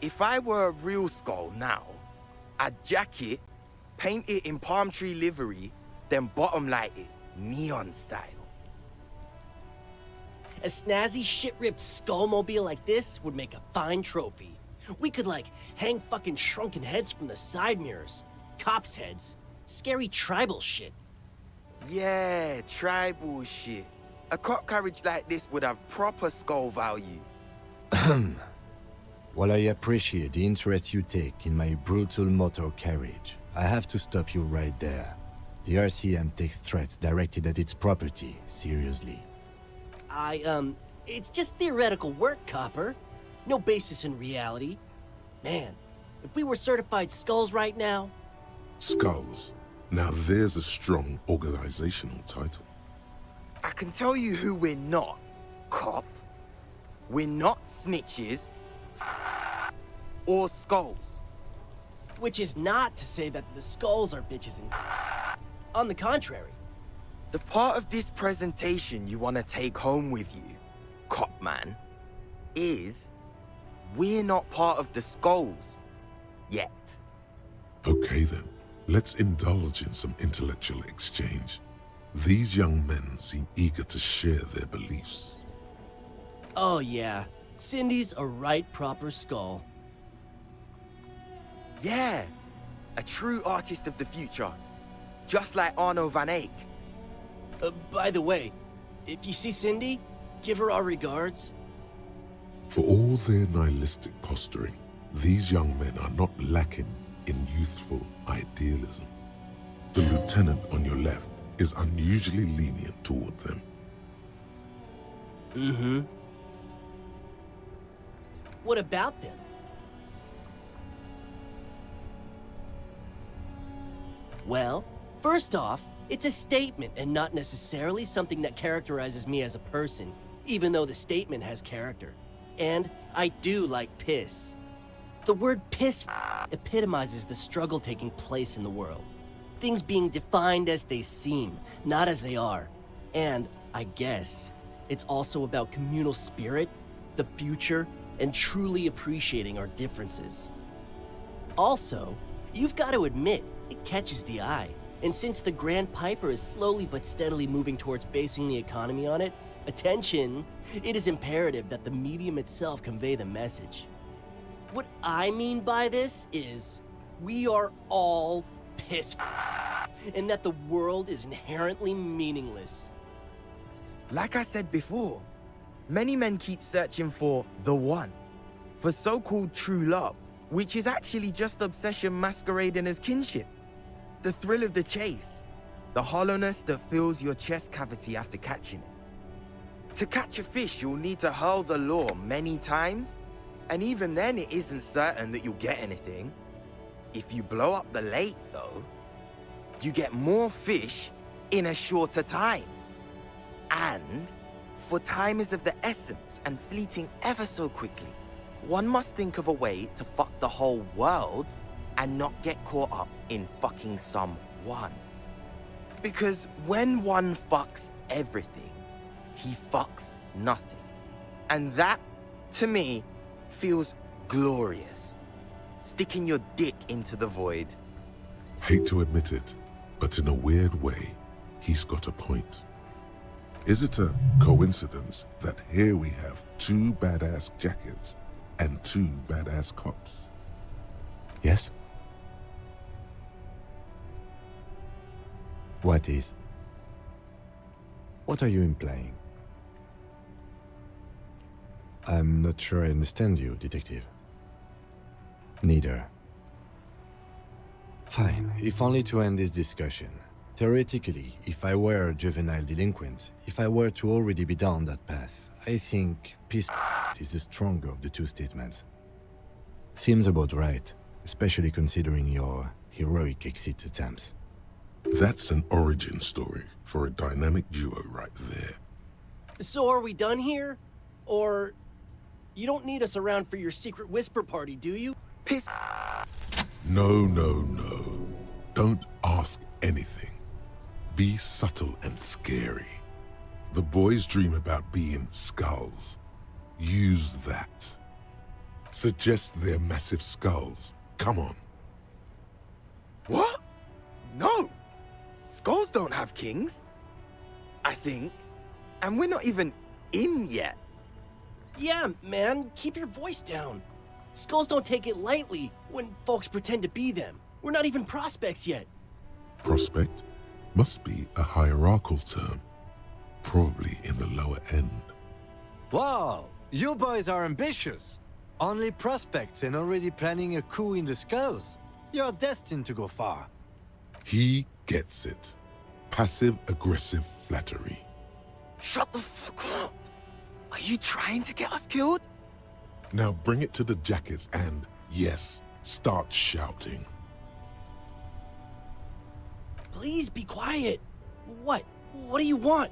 If I were a real skull now, I'd jack it, paint it in palm tree livery, then bottom light it, neon style. A snazzy shit-ripped skullmobile like this would make a fine trophy. We could, like, hang fucking shrunken heads from the side mirrors. Cops' heads. Scary tribal shit. Yeah, tribal shit. A cop carriage like this would have proper skull value. While I appreciate the interest you take in my brutal motor carriage, I have to stop you right there. The RCM takes threats directed at its property seriously. It's just theoretical work, Copper. No basis in reality. Man, if we were certified skulls right now... Skulls. Now there's a strong organizational title. I can tell you who we're not, cop. We're not snitches or skulls. Which is not to say that the skulls are bitches and... On the contrary, The part of this presentation you want to take home with you, Copman, is we're not part of the Skulls. Yet. Okay then, let's indulge in some intellectual exchange. These young men seem eager to share their beliefs. Oh yeah, Cindy's a right proper Skull. Yeah, a true artist of the future. Just like Arno van Eyck. By the way, if you see Cindy, give her our regards. For all their nihilistic posturing, these young men are not lacking in youthful idealism. The lieutenant on your left is unusually lenient toward them. Mm-hmm. What about them? Well, first off, it's a statement and not necessarily something that characterizes me as a person, even though the statement has character. And I do like piss. The word piss epitomizes the struggle taking place in the world. Things being defined as they seem, not as they are. And, I guess, it's also about communal spirit, the future, and truly appreciating our differences. Also, you've got to admit, it catches the eye. And since the Grand Piper is slowly but steadily moving towards basing the economy on it, attention, it is imperative that the medium itself convey the message. What I mean by this is, we are all pissed, and that the world is inherently meaningless. Like I said before, many men keep searching for the one, for so-called true love, which is actually just obsession masquerading as kinship. The thrill of the chase, the hollowness that fills your chest cavity after catching it. To catch a fish, you'll need to hurl the lure many times, and even then it isn't certain that you'll get anything. If you blow up the lake, though, you get more fish in a shorter time. And, for time is of the essence and fleeting ever so quickly, one must think of a way to fuck the whole world and not get caught up in fucking someone. Because when one fucks everything, he fucks nothing. And that, to me, feels glorious. Sticking your dick into the void. Hate to admit it, but in a weird way, he's got a point. Is it a coincidence that here we have two badass jackets and two badass cops? Yes? What is? What are you implying? I'm not sure I understand you, Detective. Neither. Fine, if only to end this discussion. Theoretically, if I were a juvenile delinquent, if I were to already be down that path, I think peace is the stronger of the two statements. Seems about right, especially considering your heroic exit attempts. That's an origin story for a dynamic duo right there. So are we done here? Or you don't need us around for your secret whisper party, do you? Piss. No, no, no. Don't ask anything. Be subtle and scary. The boys dream about being skulls. Use that. Suggest they're massive skulls. Come on. What? No. Skulls don't have kings. I think. And we're not even in yet. Yeah, man, keep your voice down. Skulls don't take it lightly when folks pretend to be them. We're not even prospects yet. Prospect must be a hierarchical term, probably in the lower end. Wow, you boys are ambitious. Only prospects and already planning a coup in the skulls. You're destined to go far. He gets it. Passive-aggressive flattery. Shut the fuck up. Are you trying to get us killed? Now bring it to the jackets and, yes, start shouting. Please be quiet. What? What do you want?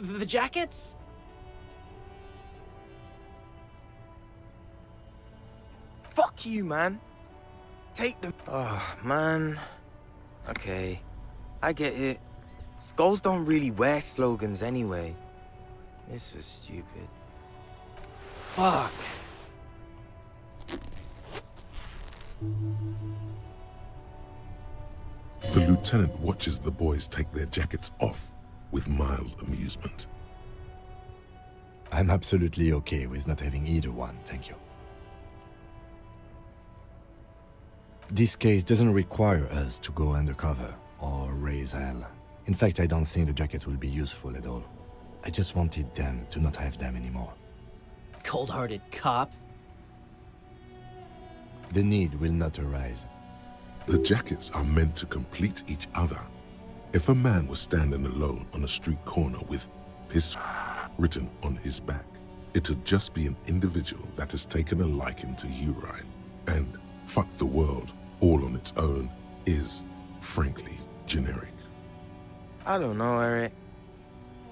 The jackets? Fuck you, man. Take them. Oh, man. Okay. I get it. Skulls don't really wear slogans anyway. This was stupid. Fuck. The lieutenant watches the boys take their jackets off with mild amusement. I'm absolutely okay with not having either one, thank you. This case doesn't require us to go undercover or raise hell. In fact, I don't think the jackets will be useful at all. I just wanted them to not have them anymore. Cold-hearted cop. The need will not arise. The jackets are meant to complete each other. If a man was standing alone on a street corner with piss written on his back, it'd just be an individual that has taken a liking to urine. And fuck the world, all on its own, is, frankly, generic. I don't know, Eric.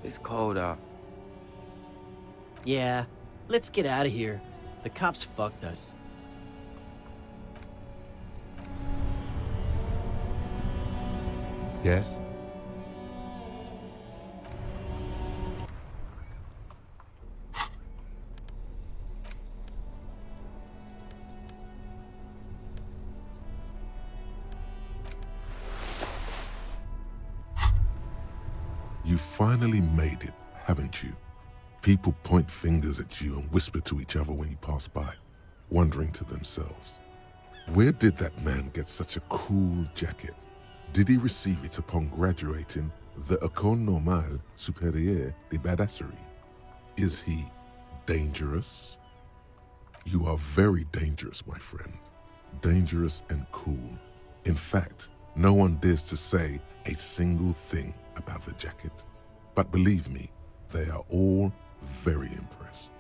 It's cold out. Yeah, let's get out of here. The cops fucked us. Yes? You finally made it, haven't you? People point fingers at you and whisper to each other when you pass by, wondering to themselves, where did that man get such a cool jacket? Did he receive it upon graduating the École Normale Supérieure de Badasserie? Is he dangerous? You are very dangerous, my friend. Dangerous and cool. In fact, no one dares to say a single thing about the jacket. But believe me, they are all very impressed.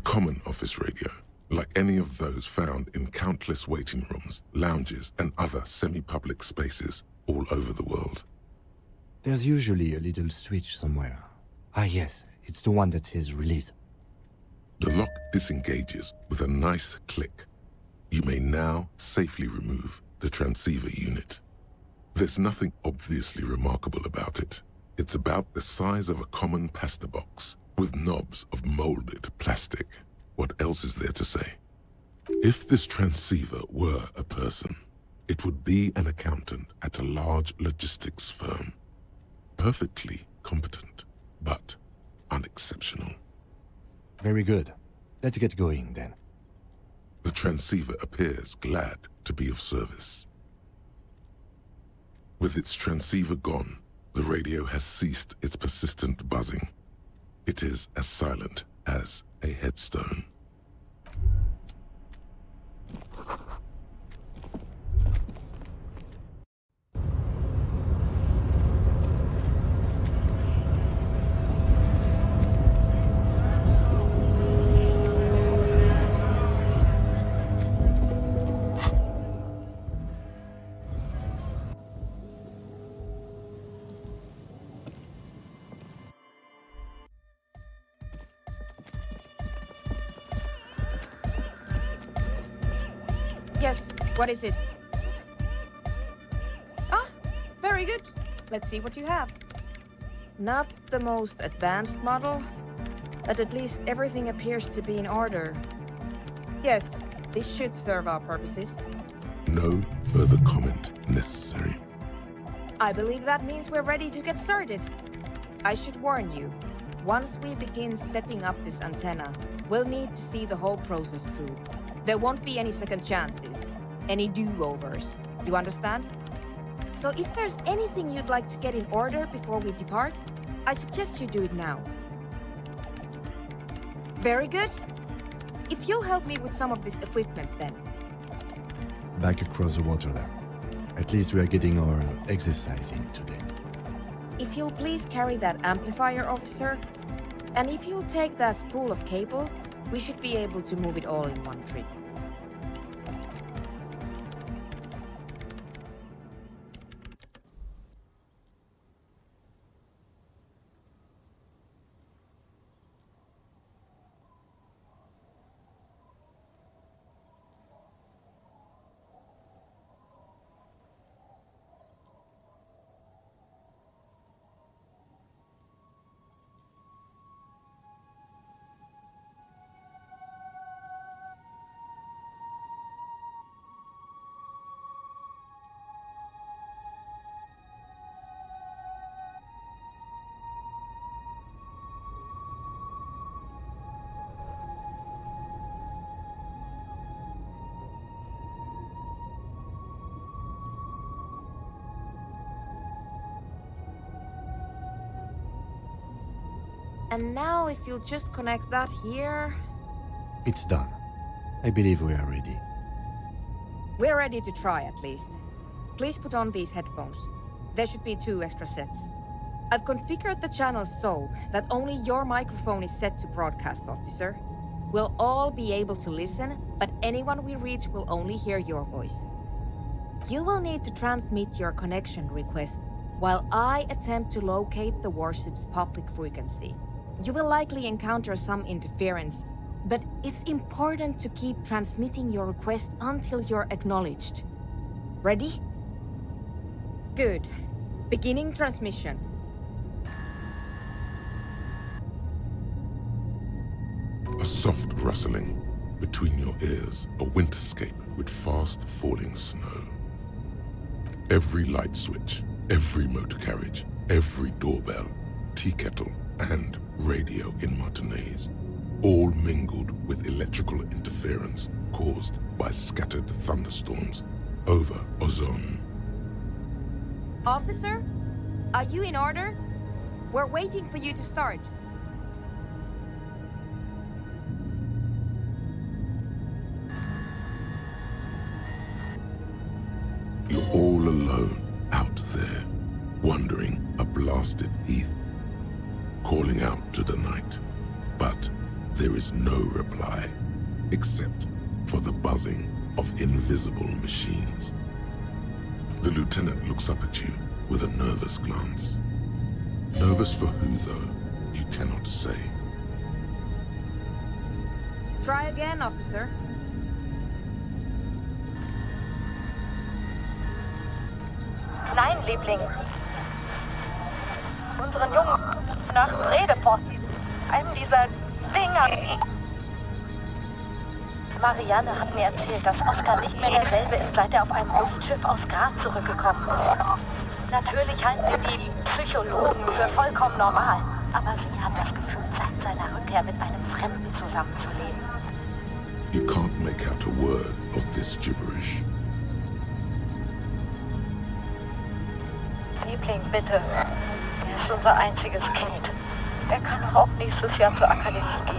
Common office radio, like any of those found in countless waiting rooms, lounges, and other semi-public spaces all over the world. There's usually a little switch somewhere. Ah yes, it's the one that says release. The lock disengages with a nice click. You may now safely remove the transceiver unit. There's nothing obviously remarkable about it. It's about the size of a common pasta box, with knobs of molded plastic. What else is there to say? If this transceiver were a person, it would be an accountant at a large logistics firm. Perfectly competent, but unexceptional. Very good. Let's get going then. The transceiver appears glad to be of service. With its transceiver gone, the radio has ceased its persistent buzzing. It is as silent as a headstone. Yes, what is it? Ah, very good. Let's see what you have. Not the most advanced model, but at least everything appears to be in order. Yes, this should serve our purposes. No further comment necessary. I believe that means we're ready to get started. I should warn you, once we begin setting up this antenna, we'll need to see the whole process through. There won't be any second chances, any do-overs. You understand? So if there's anything you'd like to get in order before we depart, I suggest you do it now. Very good. If you'll help me with some of this equipment then. Back across the water there. At least we are getting our exercise in today. If you'll please carry that amplifier, officer, and if you'll take that spool of cable, we should be able to move it all in one trip. And now if you'll just connect that here... It's done. I believe we are ready. We're ready to try at least. Please put on these headphones. There should be 2 extra sets. I've configured the channels so that only your microphone is set to broadcast, officer. We'll all be able to listen, but anyone we reach will only hear your voice. You will need to transmit your connection request while I attempt to locate the warship's public frequency. You will likely encounter some interference, but it's important to keep transmitting your request until you're acknowledged. Ready? Good. Beginning transmission. A soft rustling between your ears, a winterscape with fast falling snow. Every light switch, every motor carriage, every doorbell, tea kettle, and radio in Martinez, all mingled with electrical interference caused by scattered thunderstorms over Ozone. Officer, are you in order? We're waiting for you to start. You're all alone out there, wandering a blasted heath, calling out to the night. But there is no reply, except for the buzzing of invisible machines. The lieutenant looks up at you with a nervous glance. Nervous for who, though, you cannot say. Try again, officer. Nein, Liebling. Unseren Jungen nach dem Redeposten. Einem dieser Dinger. Marianne hat mir erzählt, dass Oskar nicht mehr derselbe ist, seit er auf einem Luftschiff aus Gran zurückgekommen ist. Natürlich halten wir die Psychologen für vollkommen normal. Aber sie hat das Gefühl, seit seiner Rückkehr mit einem Fremden zusammenzuleben. You can't make out a word of this gibberish. Liebling, bitte. Er ist unser einziges Kind. Er kann auch nächstes Jahr zur Akademie gehen.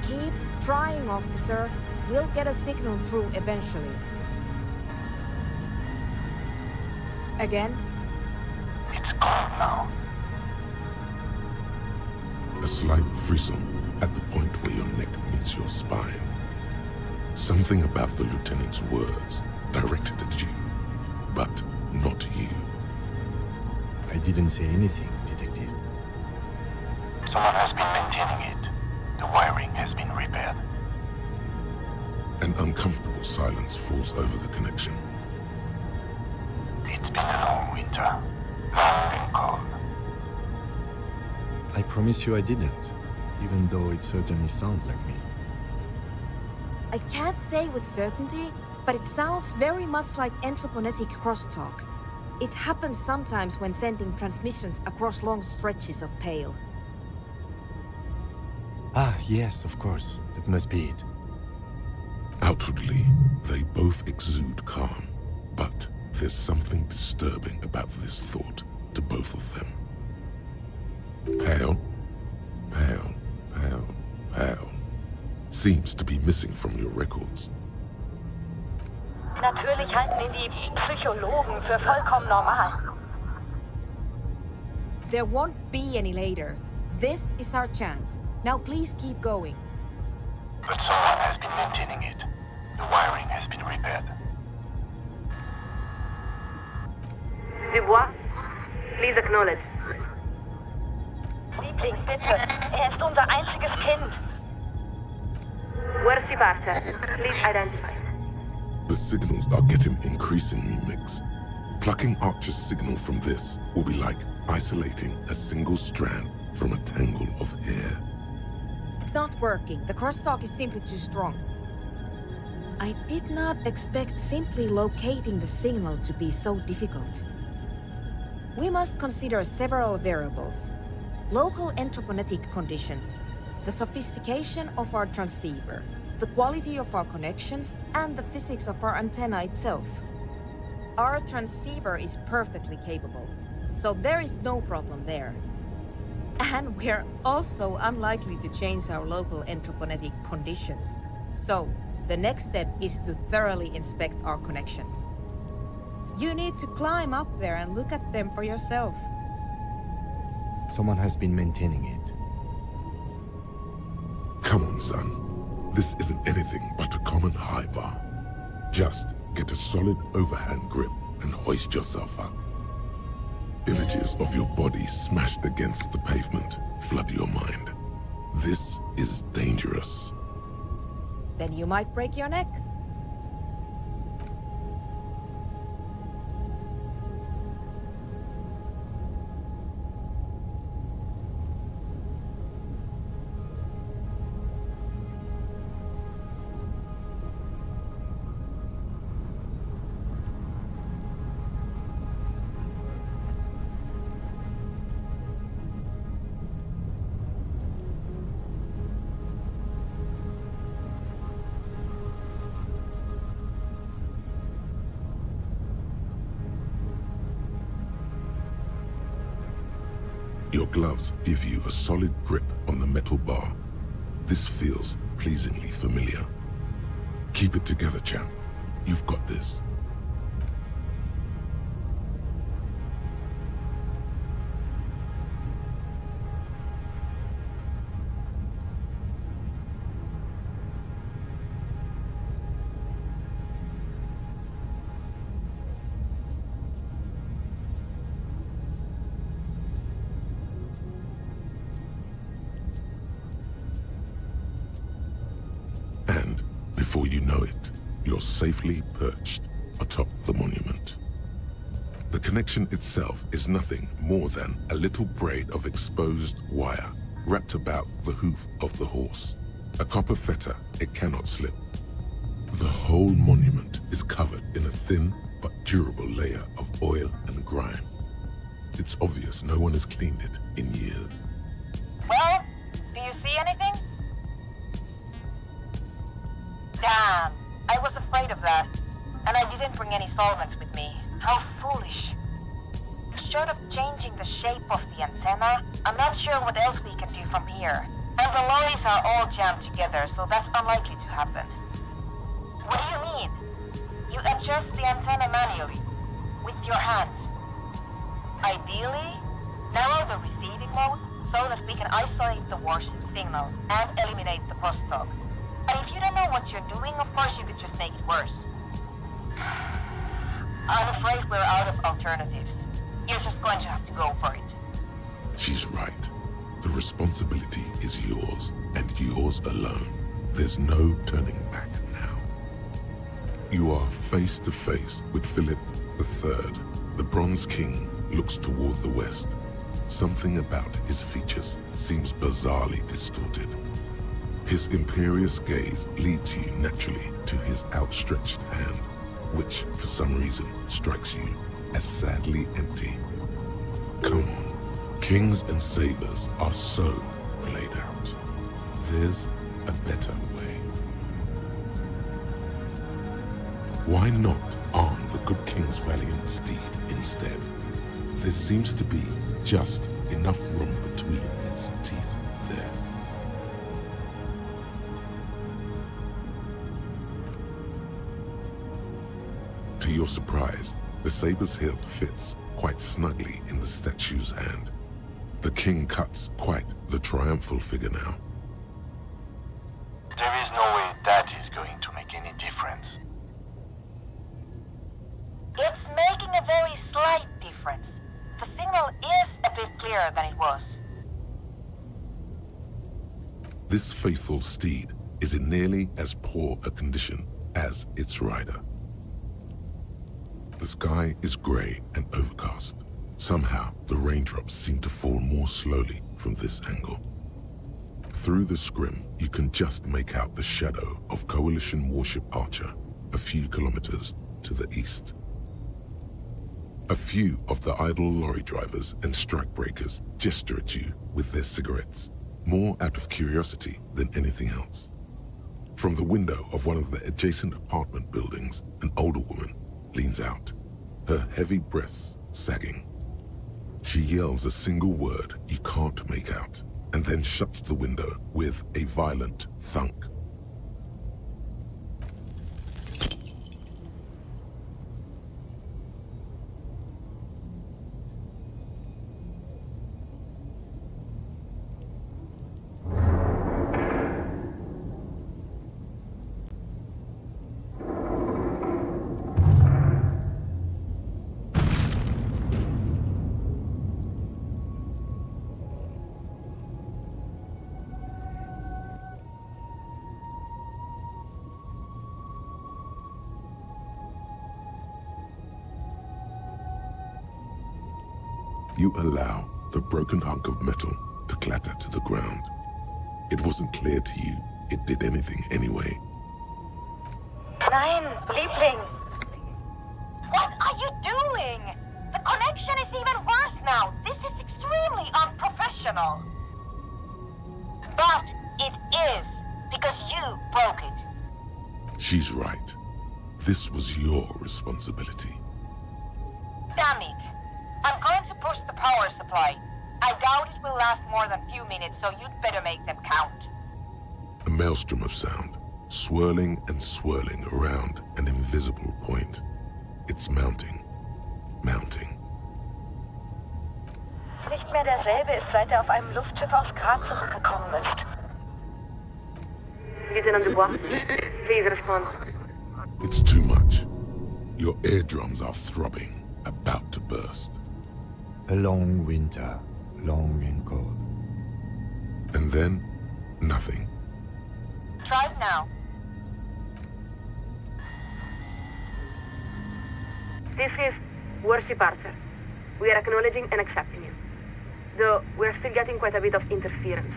Keep trying, officer. We'll get a signal through eventually. Again? It's gone now. A slight frisson at the point where your neck meets your spine. Something about the lieutenant's words directed at you, but not you. I didn't say anything, Detective. Someone has been maintaining it. The wiring has been repaired. An uncomfortable silence falls over the connection. It's been a long winter. Long and cold. I promise you I didn't, even though it certainly sounds like me. I can't say with certainty, but it sounds very much like entroponetic crosstalk. It happens sometimes when sending transmissions across long stretches of pale. Ah, yes, of course. That must be it. Outwardly, they both exude calm, but there's something disturbing about this thought to both of them. Pale, pale, pale, pale seems to be missing from your records. Natürlich halten ihn die Psychologen für vollkommen normal. There won't be any later. This is our chance. Now please keep going. But someone has been maintaining it. The wiring has been repaired. Dubois, please acknowledge. Liebling, bitte. Ist unser einziges Kind. Where's Shibarta? Please identify. The signals are getting increasingly mixed. Plucking Archer's signal from this will be like isolating a single strand from a tangle of hair. It's not working. The crosstalk is simply too strong. I did not expect simply locating the signal to be so difficult. We must consider several variables. Local anthroponetic conditions, the sophistication of our transceiver, the quality of our connections, and the physics of our antenna itself. Our transceiver is perfectly capable, so there is no problem there. And we're also unlikely to change our local anthroponetic conditions. So, the next step is to thoroughly inspect our connections. You need to climb up there and look at them for yourself. Someone has been maintaining it. Come on, son. This isn't anything but a common high bar. Just get a solid overhand grip and hoist yourself up. Images of your body smashed against the pavement flood your mind. This is dangerous. Then you might break your neck. Your gloves give you a solid grip on the metal bar. This feels pleasingly familiar. Keep it together, champ. You've got this. And before you know it, you're safely perched atop the monument. The connection itself is nothing more than a little braid of exposed wire wrapped about the hoof of the horse. A copper fetter it cannot slip. The whole monument is covered in a thin but durable layer of oil and grime. It's obvious no one has cleaned it in years. Well, do you see anything? Damn, I was afraid of that. And I didn't bring any solvents with me. How foolish. Short of changing the shape of the antenna, I'm not sure what else we can do from here. And the lorries are all jammed together, so that's unlikely to happen. What do you mean? You adjust the antenna manually, with your hands. Ideally, narrow the receiving mode so that we can isolate the warship signal and eliminate the crosstalk. But if you don't know what you're doing, of course you could just make it worse. I'm afraid we're out of alternatives. You're just going to have to go for it. She's right. The responsibility is yours, and yours alone. There's no turning back now. You are face to face with Philip III. The Bronze King looks toward the west. Something about his features seems bizarrely distorted. His imperious gaze leads you naturally to his outstretched hand, which, for some reason, strikes you as sadly empty. Come on, kings and sabers are so played out. There's a better way. Why not arm the good king's valiant steed instead? There seems to be just enough room between its teeth there. your surprise, the saber's hilt fits quite snugly in the statue's hand. The king cuts quite the triumphal figure now. There is no way that is going to make any difference. It's making a very slight difference. The signal is a bit clearer than it was. This faithful steed is in nearly as poor a condition as its rider. The sky is grey and overcast. Somehow, the raindrops seem to fall more slowly from this angle. Through the scrim, you can just make out the shadow of Coalition warship Archer a few kilometers to the east. A few of the idle lorry drivers and strikebreakers gesture at you with their cigarettes, more out of curiosity than anything else. From the window of one of the adjacent apartment buildings, an older woman leans out, her heavy breasts sagging. She yells a single word you can't make out, and then shuts the window with a violent thunk. You allow the broken hunk of metal to clatter to the ground. It wasn't clear to you it did anything anyway. Nein, Liebling! What are you doing? The connection is even worse now. This is extremely unprofessional. But it is, because you broke it. She's right. This was your responsibility. Damn it. I'm going to push the power supply. I doubt it will last more than a few minutes, so you'd better make them count. A maelstrom of sound, swirling and swirling around an invisible point. It's mounting, mounting. Nicht mehr derselbe ist, seit auf einem Luftschiff aus Graz zurückgekommen ist. Lieutenant Dubois, please respond. It's too much. Your eardrums are throbbing, about to burst. A long winter, long and cold. And then, nothing. Try it now. This is Warship Archer. We are acknowledging and accepting you. Though we're still getting quite a bit of interference.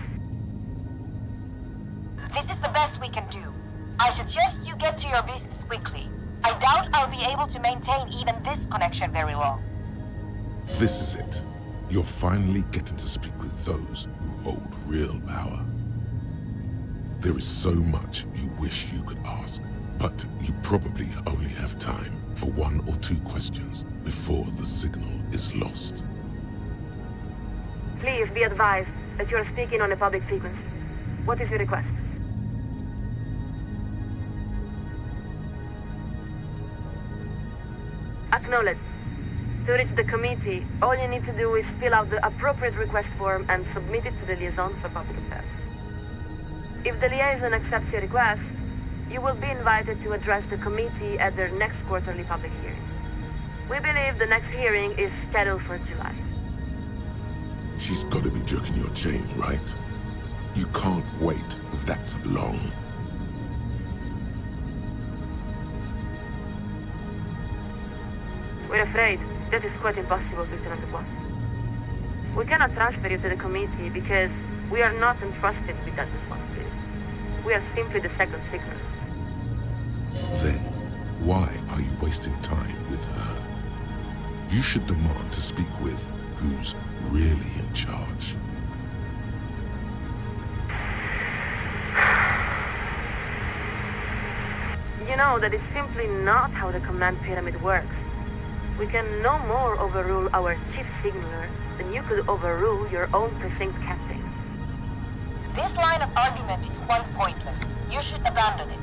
This is the best we can do. I suggest you get to your business quickly. I doubt I'll be able to maintain even this connection very long. This is it. You're finally getting to speak with those who hold real power. There is so much you wish you could ask, but you probably only have time for 1 or 2 questions before the signal is lost. Please be advised that you are speaking on a public frequency. What is your request? Acknowledged. To reach the committee, all you need to do is fill out the appropriate request form and submit it to the Liaison for Public Affairs. If the liaison accepts your request, you will be invited to address the committee at their next quarterly public hearing. We believe the next hearing is scheduled for July. She's got to be jerking your chain, right? You can't wait that long. We're afraid that is quite impossible, Lieutenant Dubois. We cannot transfer you to the committee because we are not entrusted with that responsibility. We are simply the second signal. Then, why are you wasting time with her? You should demand to speak with who's really in charge. You know, that is simply not how the command pyramid works. We can no more overrule our chief signaler than you could overrule your own precinct captain. This line of argument is quite pointless. You should abandon it.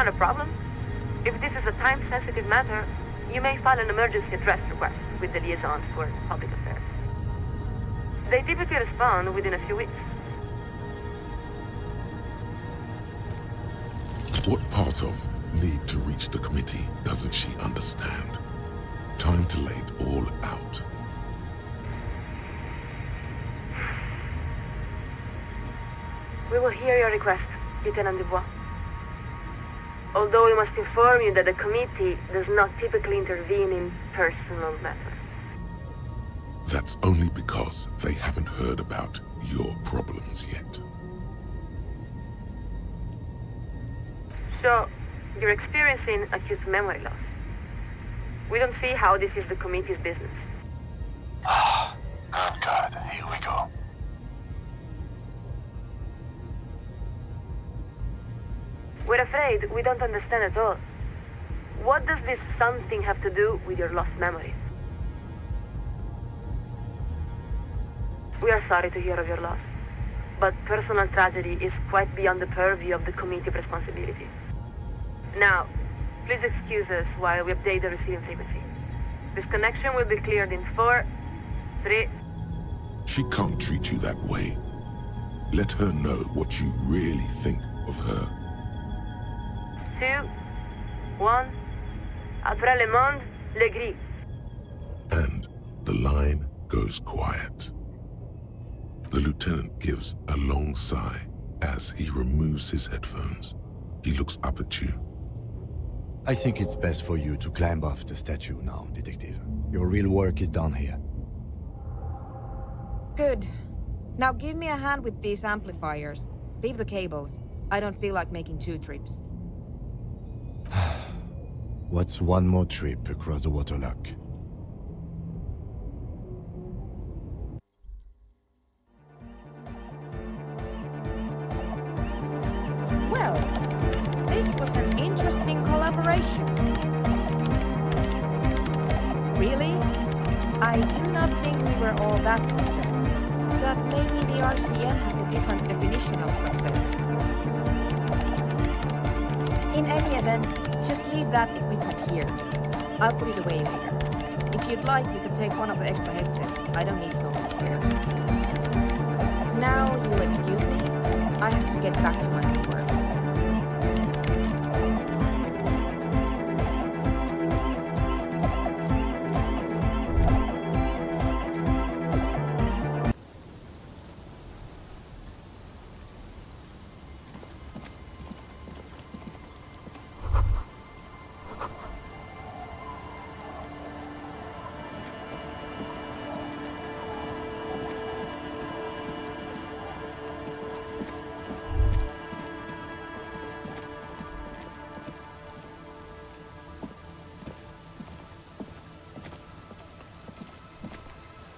not a problem. If this is a time-sensitive matter, you may file an emergency address request with the liaison for public affairs. They typically respond within a few weeks. What part of need to reach the committee doesn't she understand? Time to lay it all out. We will hear your request, Lieutenant Dubois. Although we must inform you that the committee does not typically intervene in personal matters. That's only because they haven't heard about your problems yet. So, you're experiencing acute memory loss. We don't see how this is the committee's business. Good God, here we go. We're afraid we don't understand at all. What does this something have to do with your lost memory? We are sorry to hear of your loss, but personal tragedy is quite beyond the purview of the committee's responsibility. Now, please excuse us while we update the receiving frequency. This connection will be cleared in 4, 3... She can't treat you that way. Let her know what you really think of her. 2, 1... Après le monde, le gris. And the line goes quiet. The lieutenant gives a long sigh as he removes his headphones. He looks up at you. I think it's best for you to climb off the statue now, Detective. Your real work is done here. Good. Now give me a hand with these amplifiers. Leave the cables. I don't feel like making 2 trips. What's one more trip across the waterlock? Well, this was an interesting collaboration. Really? I do not think we were all that successful. But maybe the RCM has a different definition of success. In any event, just leave that equipment here. I'll put it away later. If you'd like, you can take one of the extra headsets. I don't need so many spares. Now, you'll excuse me. I have to get back to my homework.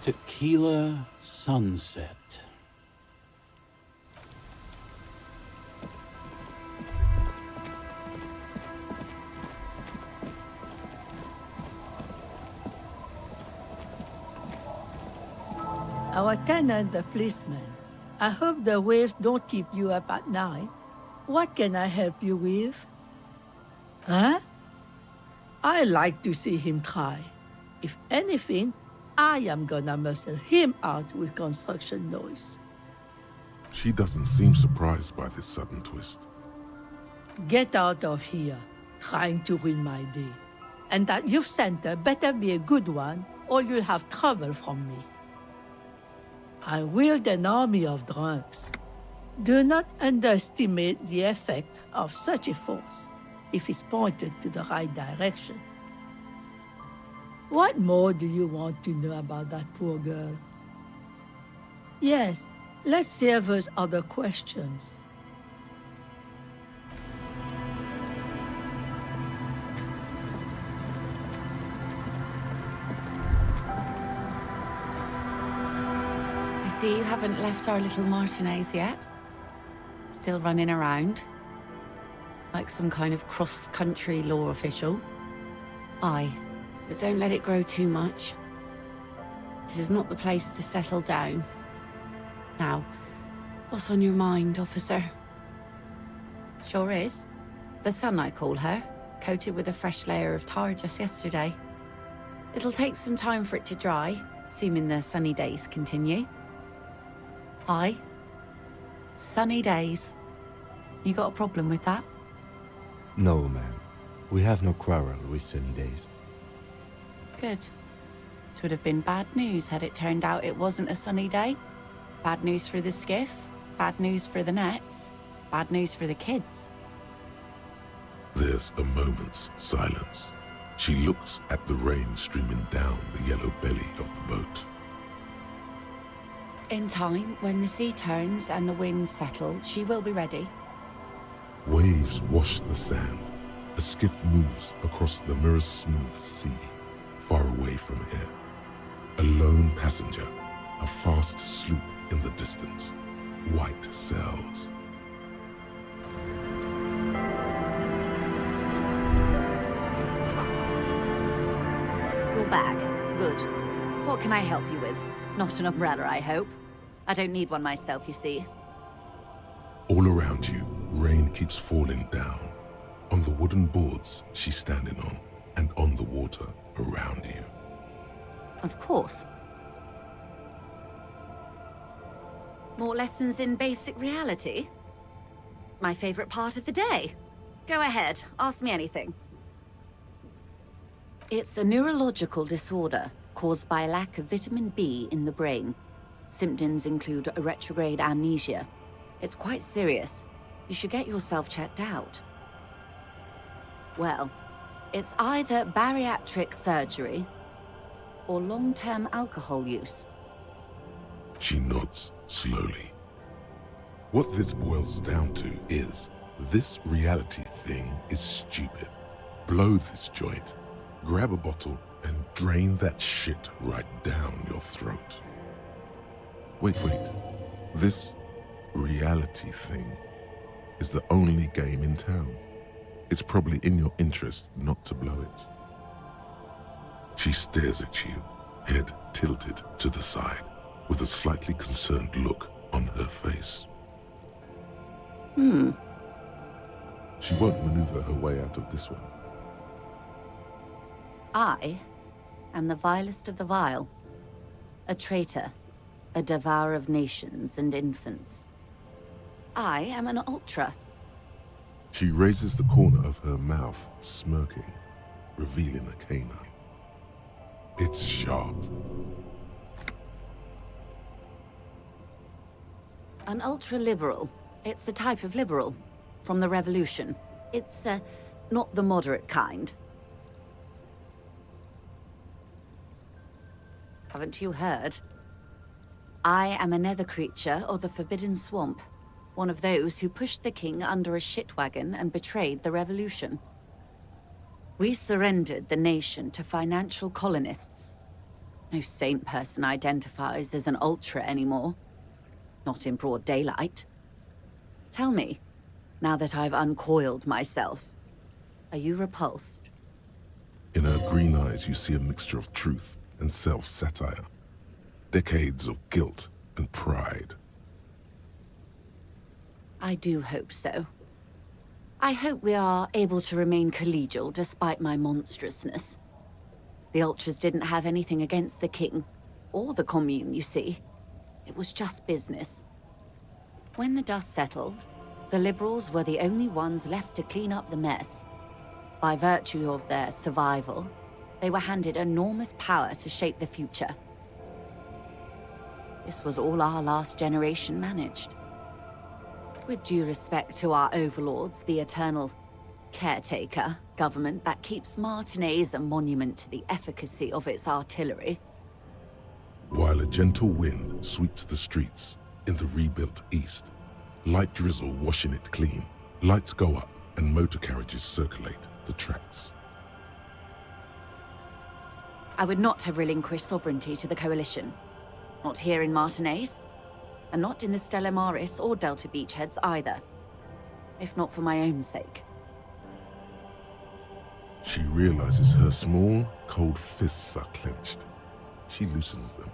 Tequila Sunset. Our tenant, the policeman. I hope the waves don't keep you up at night. What can I help you with? Huh? I like to see him try. If anything, I am gonna muscle him out with construction noise. She doesn't seem surprised by this sudden twist. Get out of here, trying to ruin my day. And that youth center better be a good one, or you'll have trouble from me. I wield an army of drunks. Do not underestimate the effect of such a force, if it's pointed to the right direction. What more do you want to know about that poor girl? Yes, let's hear those other questions. I see you haven't left our little Martinez yet. Still running around. Like some kind of cross-country law official. Aye, but don't let it grow too much. This is not the place to settle down. Now, what's on your mind, officer? Sure is. The sun, I call her, coated with a fresh layer of tar just yesterday. It'll take some time for it to dry, assuming the sunny days continue. Aye. Sunny days. You got a problem with that? No, ma'am. We have no quarrel with sunny days. Good. It would have been bad news had it turned out it wasn't a sunny day. Bad news for the skiff, bad news for the nets, bad news for the kids. There's a moment's silence. She looks at the rain streaming down the yellow belly of the boat. In time, when the sea turns and the winds settle, she will be ready. Waves wash the sand. A skiff moves across the mirror-smooth sea, far away from here. A lone passenger, a fast sloop in the distance, white sails. You're back. Good. What can I help you with? Not an umbrella, I hope. I don't need one myself, you see. All around you, rain keeps falling down. On the wooden boards she's standing on, and on the water around you. Of course. More lessons in basic reality? My favorite part of the day. Go ahead, ask me anything. It's a neurological disorder caused by a lack of vitamin B in the brain. Symptoms include a retrograde amnesia. It's quite serious. You should get yourself checked out. Well, it's either bariatric surgery or long-term alcohol use. She nods slowly. What this boils down to is, this reality thing is stupid. Blow this joint, grab a bottle, and drain that shit right down your throat. Wait. This reality thing is the only game in town. It's probably in your interest not to blow it. She stares at you, head tilted to the side, with a slightly concerned look on her face. She won't maneuver her way out of this one. I am the vilest of the vile. A traitor, a devourer of nations and infants. I am an ultra. She raises the corner of her mouth, smirking, revealing a canine. It's sharp. An ultra-liberal. It's a type of liberal. From the revolution. It's, not the moderate kind. Haven't you heard? I am a nether creature of the Forbidden Swamp. One of those who pushed the king under a shit wagon and betrayed the revolution. We surrendered the nation to financial colonists. No sane person identifies as an ultra anymore. Not in broad daylight. Tell me, now that I've uncoiled myself, are you repulsed? In her green eyes, you see a mixture of truth and self-satire. Decades of guilt and pride. I do hope so. I hope we are able to remain collegial despite my monstrousness. The Ultras didn't have anything against the king, or the commune, you see. It was just business. When the dust settled, the liberals were the only ones left to clean up the mess. By virtue of their survival, they were handed enormous power to shape the future. This was all our last generation managed. With due respect to our overlords, the eternal caretaker government that keeps Martinez a monument to the efficacy of its artillery. While a gentle wind sweeps the streets in the rebuilt east, light drizzle washing it clean, lights go up and motor carriages circulate the tracks. I would not have relinquished sovereignty to the Coalition. Not here in Martinez, and not in the Stella Maris or Delta Beachheads either. If not for my own sake. She realizes her small, cold fists are clenched. She loosens them.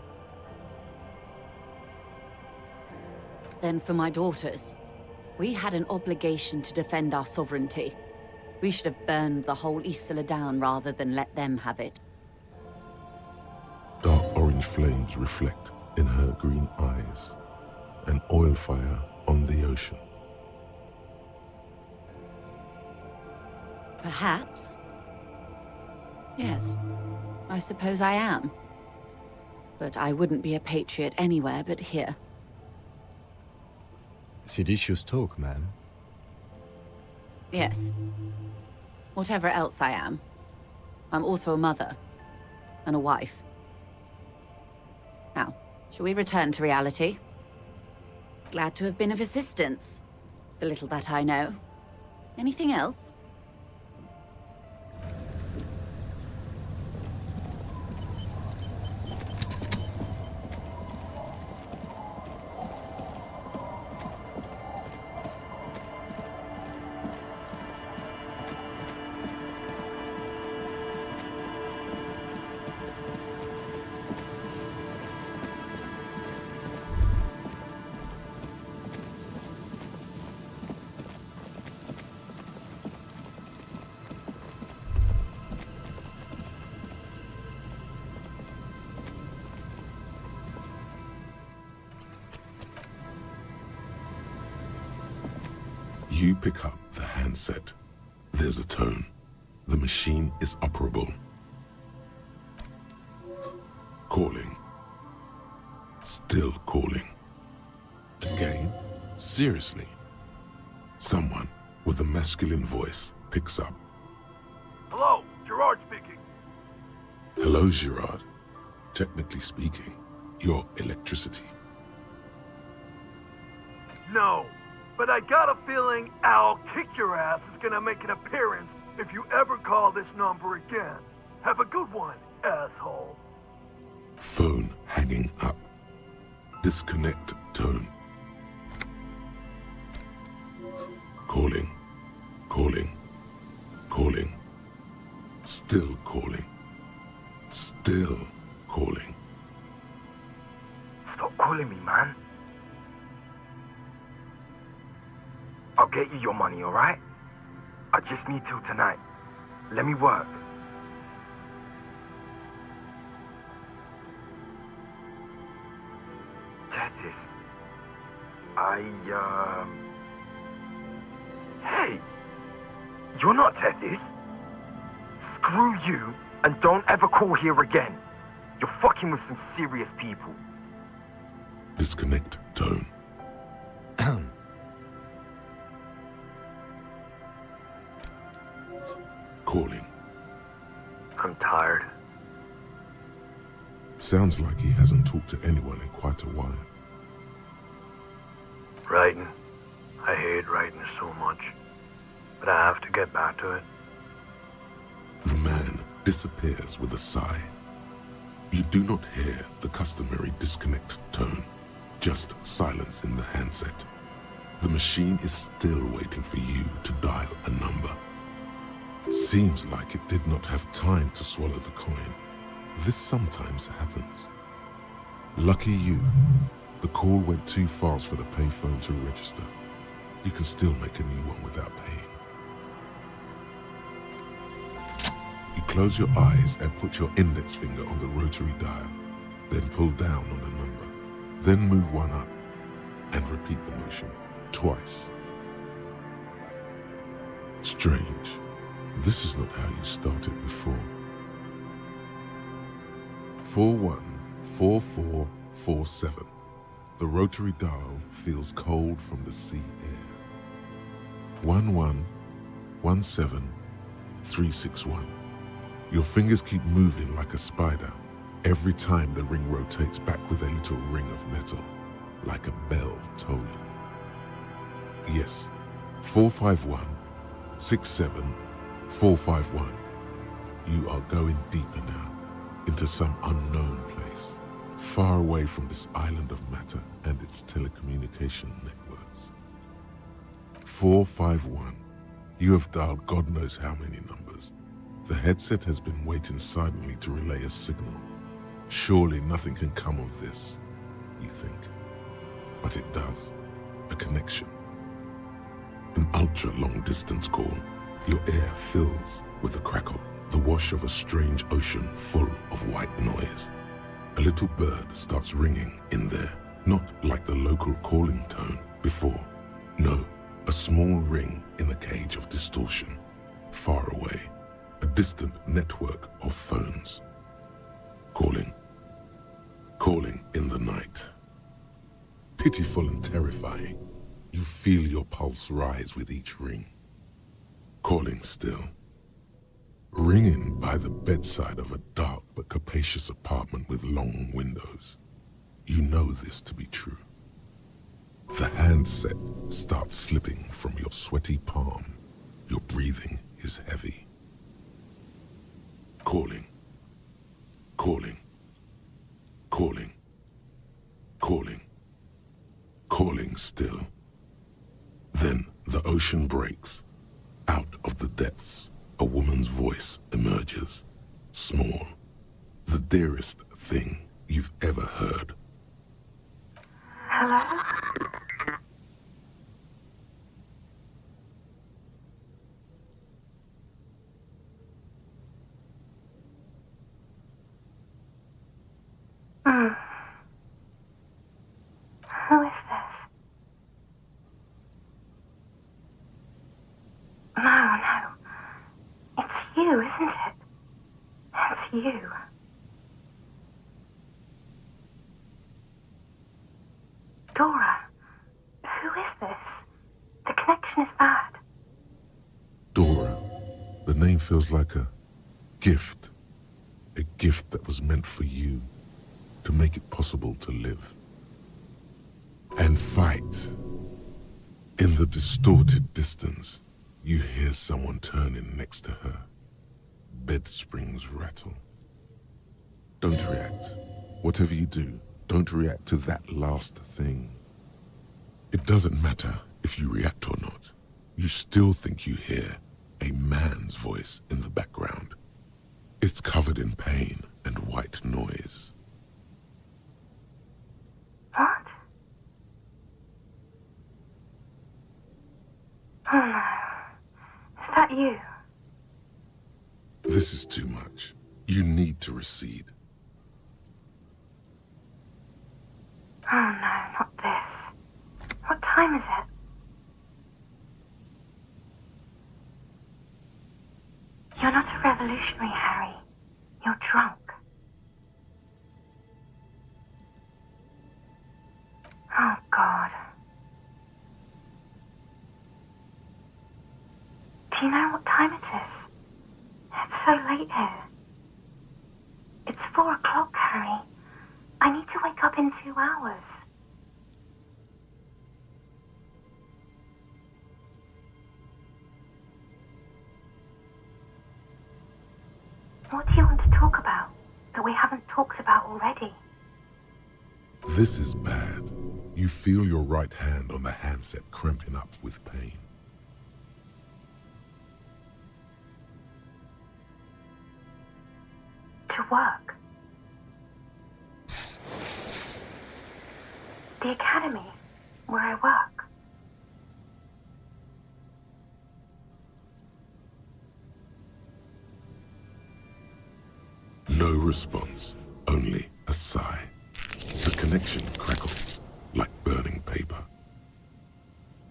Then for my daughters. We had an obligation to defend our sovereignty. We should have burned the whole Isola down rather than let them have it. Dark orange flames reflect in her green eyes. An oil fire on the ocean. Perhaps. Yes, I suppose I am. But I wouldn't be a patriot anywhere but here. Seditious talk, ma'am. Yes. Whatever else I am, I'm also a mother and a wife. Now, shall we return to reality? Glad to have been of assistance. The little that I know. Anything else? You pick up the handset. There's a tone. The machine is operable. Calling. Still calling. Again? Seriously? Someone with a masculine voice picks up. Hello, Gerard speaking. Hello, Gerard. Technically speaking, you're electricity. No, but I got a feeling Al Kick Your Ass is gonna make an appearance if you ever call this number again. Have a good one, asshole. Phone hanging up. Disconnect tone. Calling. Calling. Calling. Still calling. Still calling. Stop calling me, man. I'll get you your money, alright? I just need till tonight. Let me work. Tethys. Hey! You're not Tethys. Screw you, and don't ever call here again. You're fucking with some serious people. Disconnect tone. Calling. I'm tired. Sounds like he hasn't talked to anyone in quite a while. Writing. I hate writing so much. But I have to get back to it. The man disappears with a sigh. You do not hear the customary disconnect tone, just silence in the handset. The machine is still waiting for you to dial a number. Seems like it did not have time to swallow the coin. This sometimes happens. Lucky you, the call went too fast for the payphone to register. You can still make a new one without paying. You close your eyes and put your index finger on the rotary dial, then pull down on the number, then move one up, and repeat the motion twice. Strange. This is not how you started before. 414447. The rotary dial feels cold from the sea air. 1117361. Your fingers keep moving like a spider every time the ring rotates back with a little ring of metal, like a bell tolling. Yes, 451-67451. You are going deeper now, into some unknown place, far away from this island of matter and its telecommunication networks. 451. You have dialed God knows how many numbers. The headset has been waiting silently to relay a signal. Surely nothing can come of this, you think. But it does. A connection. An ultra-long distance call, Your air fills with the crackle, the wash of a strange ocean full of white noise. A little bird starts ringing in there, not like the local calling tone before. No, a small ring in a cage of distortion, far away, a distant network of phones. Calling, calling in the night. Pitiful and terrifying, you feel your pulse rise with each ring. Calling still. Ringing by the bedside of a dark but capacious apartment with long windows. You know this to be true. The handset starts slipping from your sweaty palm. Your breathing is heavy. Calling. Calling. Calling. Calling. Calling still. Then the ocean breaks. Out of the depths, a woman's voice emerges. Small. The dearest thing you've ever heard. Hello? Who is this? No. It's you, isn't it? It's you. Dora, who is this? The connection is bad. Dora. The name feels like a gift. A gift that was meant for you, to make it possible to live. And fight. In the distorted distance, you hear someone turning next to her. Bed springs rattle. Don't react. Whatever you do, don't react to that last thing. It doesn't matter if you react or not. You still think you hear a man's voice in the background. It's covered in pain and white noise. What? Oh no. Is that you? This is too much. You need to recede. Oh no, not this. What time is it? You're not a revolutionary, Harry. You're drunk. Oh, God. Do you know what time it is? It's so late here. It's 4 o'clock, Harry. I need to wake up in 2 hours. What do you want to talk about that we haven't talked about already? This is bad. You feel your right hand on the handset cramping up with pain. To work. The academy, where I work. No response, only a sigh. The connection crackles like burning paper.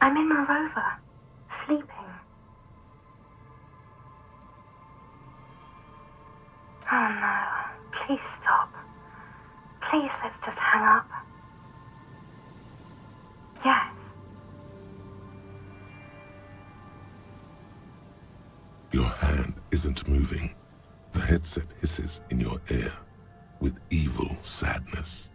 I'm in my rover, sleeping. Oh no, please stop. Please, let's just hang up. Yes. Your hand isn't moving. The headset hisses in your ear with evil sadness.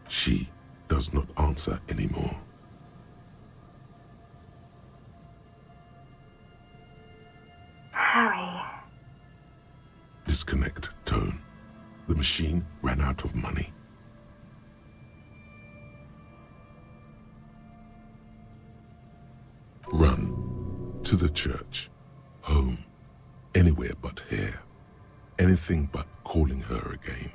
She does not answer anymore. Harry. Disconnect tone. The machine ran out of money. Run to the church, home, anywhere but here. Anything but calling her again.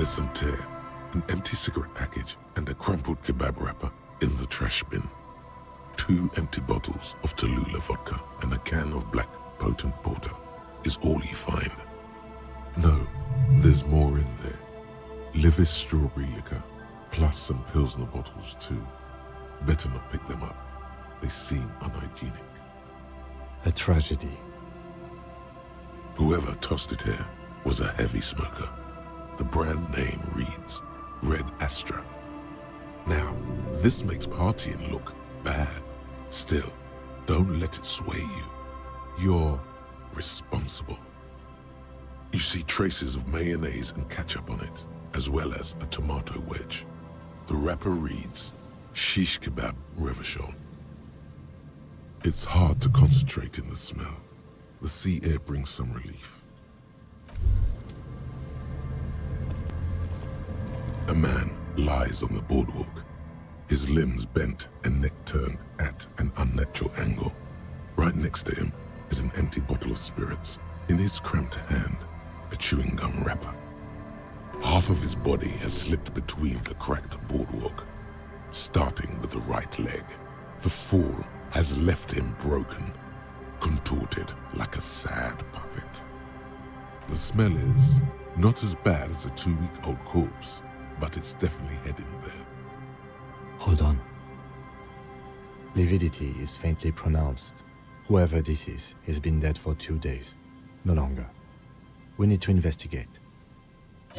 There's some tear, an empty cigarette package, and a crumpled kebab wrapper in the trash bin. 2 empty bottles of Tallulah vodka and a can of black potent porter is all you find. No, there's more in there. Livis strawberry liquor, plus some Pilsner bottles too. Better not pick them up. They seem unhygienic. A tragedy. Whoever tossed it here was a heavy smoker. The brand name reads Red Astra. Now, this makes partying look bad. Still, don't let it sway you. You're responsible. You see traces of mayonnaise and ketchup on it, as well as a tomato wedge. The wrapper reads Shish Kebab Revachol. It's hard to concentrate in the smell. The sea air brings some relief. A man lies on the boardwalk, his limbs bent and neck turned at an unnatural angle. Right next to him is an empty bottle of spirits. In his cramped hand, a chewing gum wrapper. Half of his body has slipped between the cracked boardwalk, starting with the right leg. The fall has left him broken, contorted like a sad puppet. The smell is not as bad as a 2-week-old corpse, but it's definitely heading there. Hold on. Lividity is faintly pronounced. Whoever this is has been dead for 2 days. No longer. We need to investigate.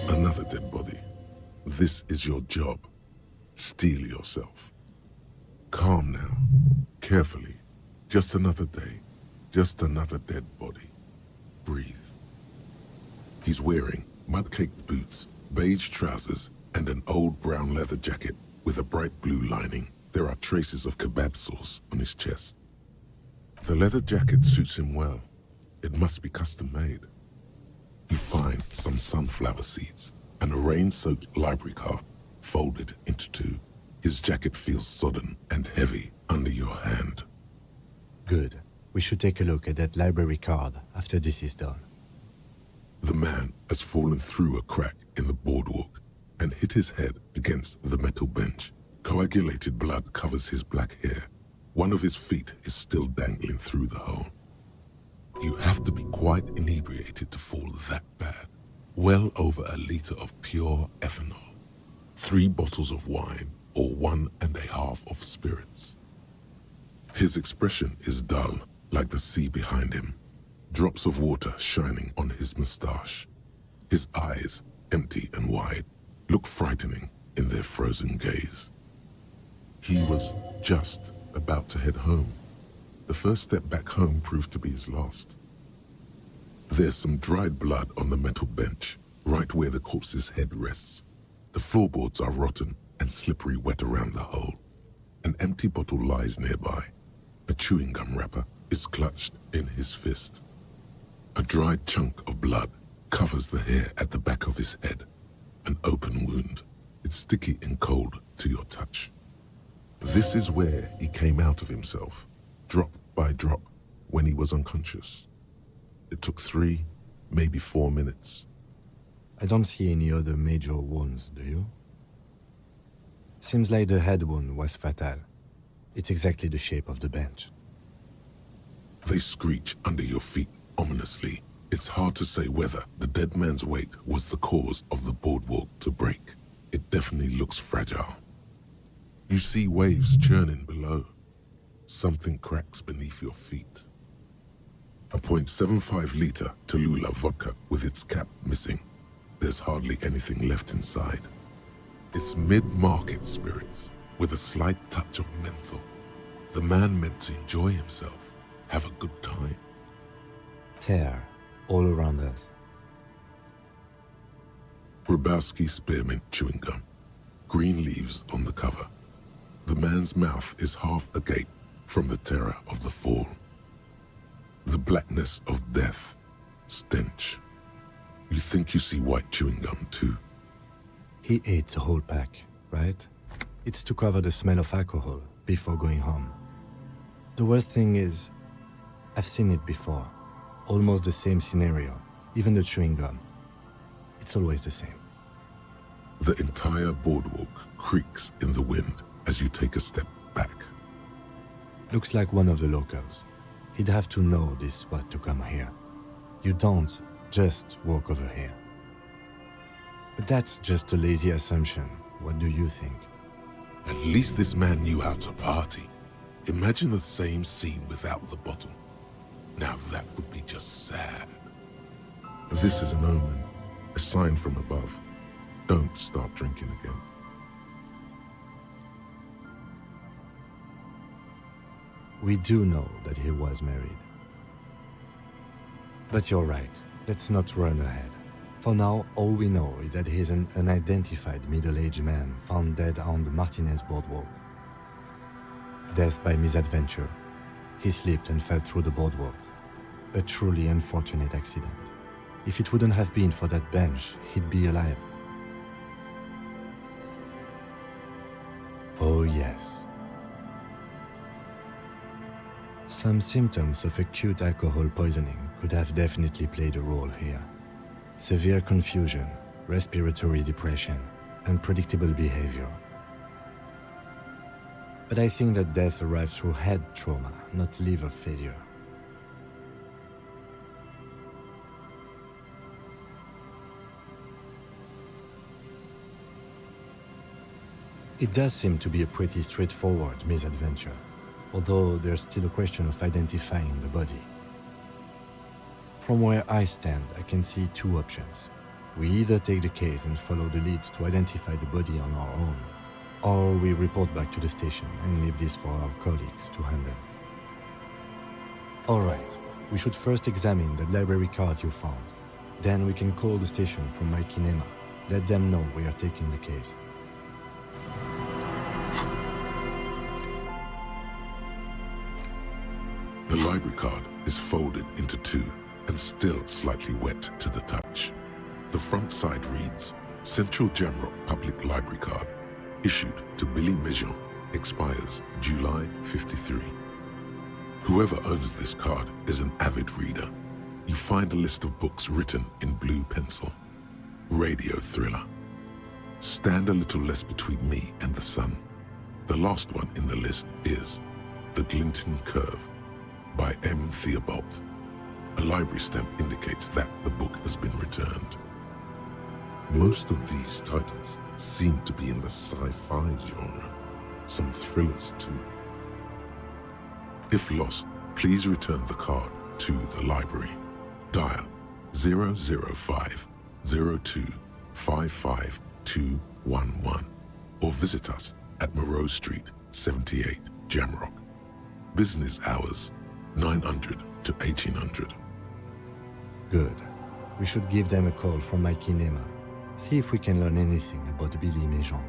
Another dead body. This is your job. Steel yourself. Calm now. Carefully. Just another day. Just another dead body. Breathe. He's wearing mud-caked boots, beige trousers, and an old brown leather jacket with a bright blue lining. There are traces of kebab sauce on his chest. The leather jacket suits him well. It must be custom made. You find some sunflower seeds and a rain-soaked library card folded into 2. His jacket feels sodden and heavy under your hand. Good. We should take a look at that library card after this is done. The man has fallen through a crack in the boardwalk and hit his head against the metal bench. Coagulated blood covers his black hair. One of his feet is still dangling through the hole. You have to be quite inebriated to fall that bad. Well over a liter of pure ethanol. 3 bottles of wine or 1.5 of spirits. His expression is dull, like the sea behind him. Drops of water shining on his mustache. His eyes, empty and wide, look frightening in their frozen gaze. He was just about to head home. The first step back home proved to be his last. There's some dried blood on the metal bench, right where the corpse's head rests. The floorboards are rotten and slippery wet around the hole. An empty bottle lies nearby. A chewing gum wrapper is clutched in his fist. A dried chunk of blood covers the hair at the back of his head. An open wound. It's sticky and cold to your touch. This is where he came out of himself, drop by drop, when he was unconscious. It took 3, maybe 4 minutes. I don't see any other major wounds, do you? Seems like the head wound was fatal. It's exactly the shape of the bench. They screech under your feet ominously. It's hard to say whether the dead man's weight was the cause of the boardwalk to break. It definitely looks fragile. You see waves churning below. Something cracks beneath your feet. A .75-liter Tallulah vodka with its cap missing. There's hardly anything left inside. It's mid-market spirits with a slight touch of menthol. The man meant to enjoy himself, have a good time. Tear all around us. Rubowski spearmint chewing gum. Green leaves on the cover. The man's mouth is half agape from the terror of the fall. The blackness of death. Stench. You think you see white chewing gum too. He ate the whole pack, right? It's to cover the smell of alcohol before going home. The worst thing is, I've seen it before. Almost the same scenario, even the chewing gum. It's always the same. The entire boardwalk creaks in the wind as you take a step back. Looks like one of the locals. He'd have to know this spot to come here. You don't just walk over here. But that's just a lazy assumption. What do you think? At least this man knew how to party. Imagine the same scene without the bottle. Now that would be just sad. This is an omen, a sign from above. Don't start drinking again. We do know that he was married. But you're right, let's not run ahead. For now, all we know is that he's an unidentified middle-aged man found dead on the Martinez boardwalk. Death by misadventure. He slipped and fell through the boardwalk. A truly unfortunate accident. If it wouldn't have been for that bench, he'd be alive. Oh yes. Some symptoms of acute alcohol poisoning could have definitely played a role here. Severe confusion, respiratory depression, unpredictable behavior. But I think that death arrived through head trauma, not liver failure. It does seem to be a pretty straightforward misadventure, although there's still a question of identifying the body. From where I stand, I can see two options. We either take the case and follow the leads to identify the body on our own, or we report back to the station and leave this for our colleagues to handle. Alright, we should first examine the library card you found. Then we can call the station from my kinema. Let them know we are taking the case. The library card is folded into two and still slightly wet to the touch. The front side reads, Central Jamrock Public Library Card, issued to Billy Mejean, expires July 53. Whoever owns this card is an avid reader. You find a list of books written in blue pencil. Radio thriller. Stand a little less between me and the sun. The last one in the list is The Glinton Curve by M. Theobald. A library stamp indicates that the book has been returned. Most of these titles seem to be in the sci-fi genre, some thrillers too. If lost, please return the card to the library. Dial 005 02 55211 or visit us at Moreau Street, 78, Jamrock. Business hours, 900 to 1800. Good. We should give them a call from my kinema. See if we can learn anything about Billy Mejean.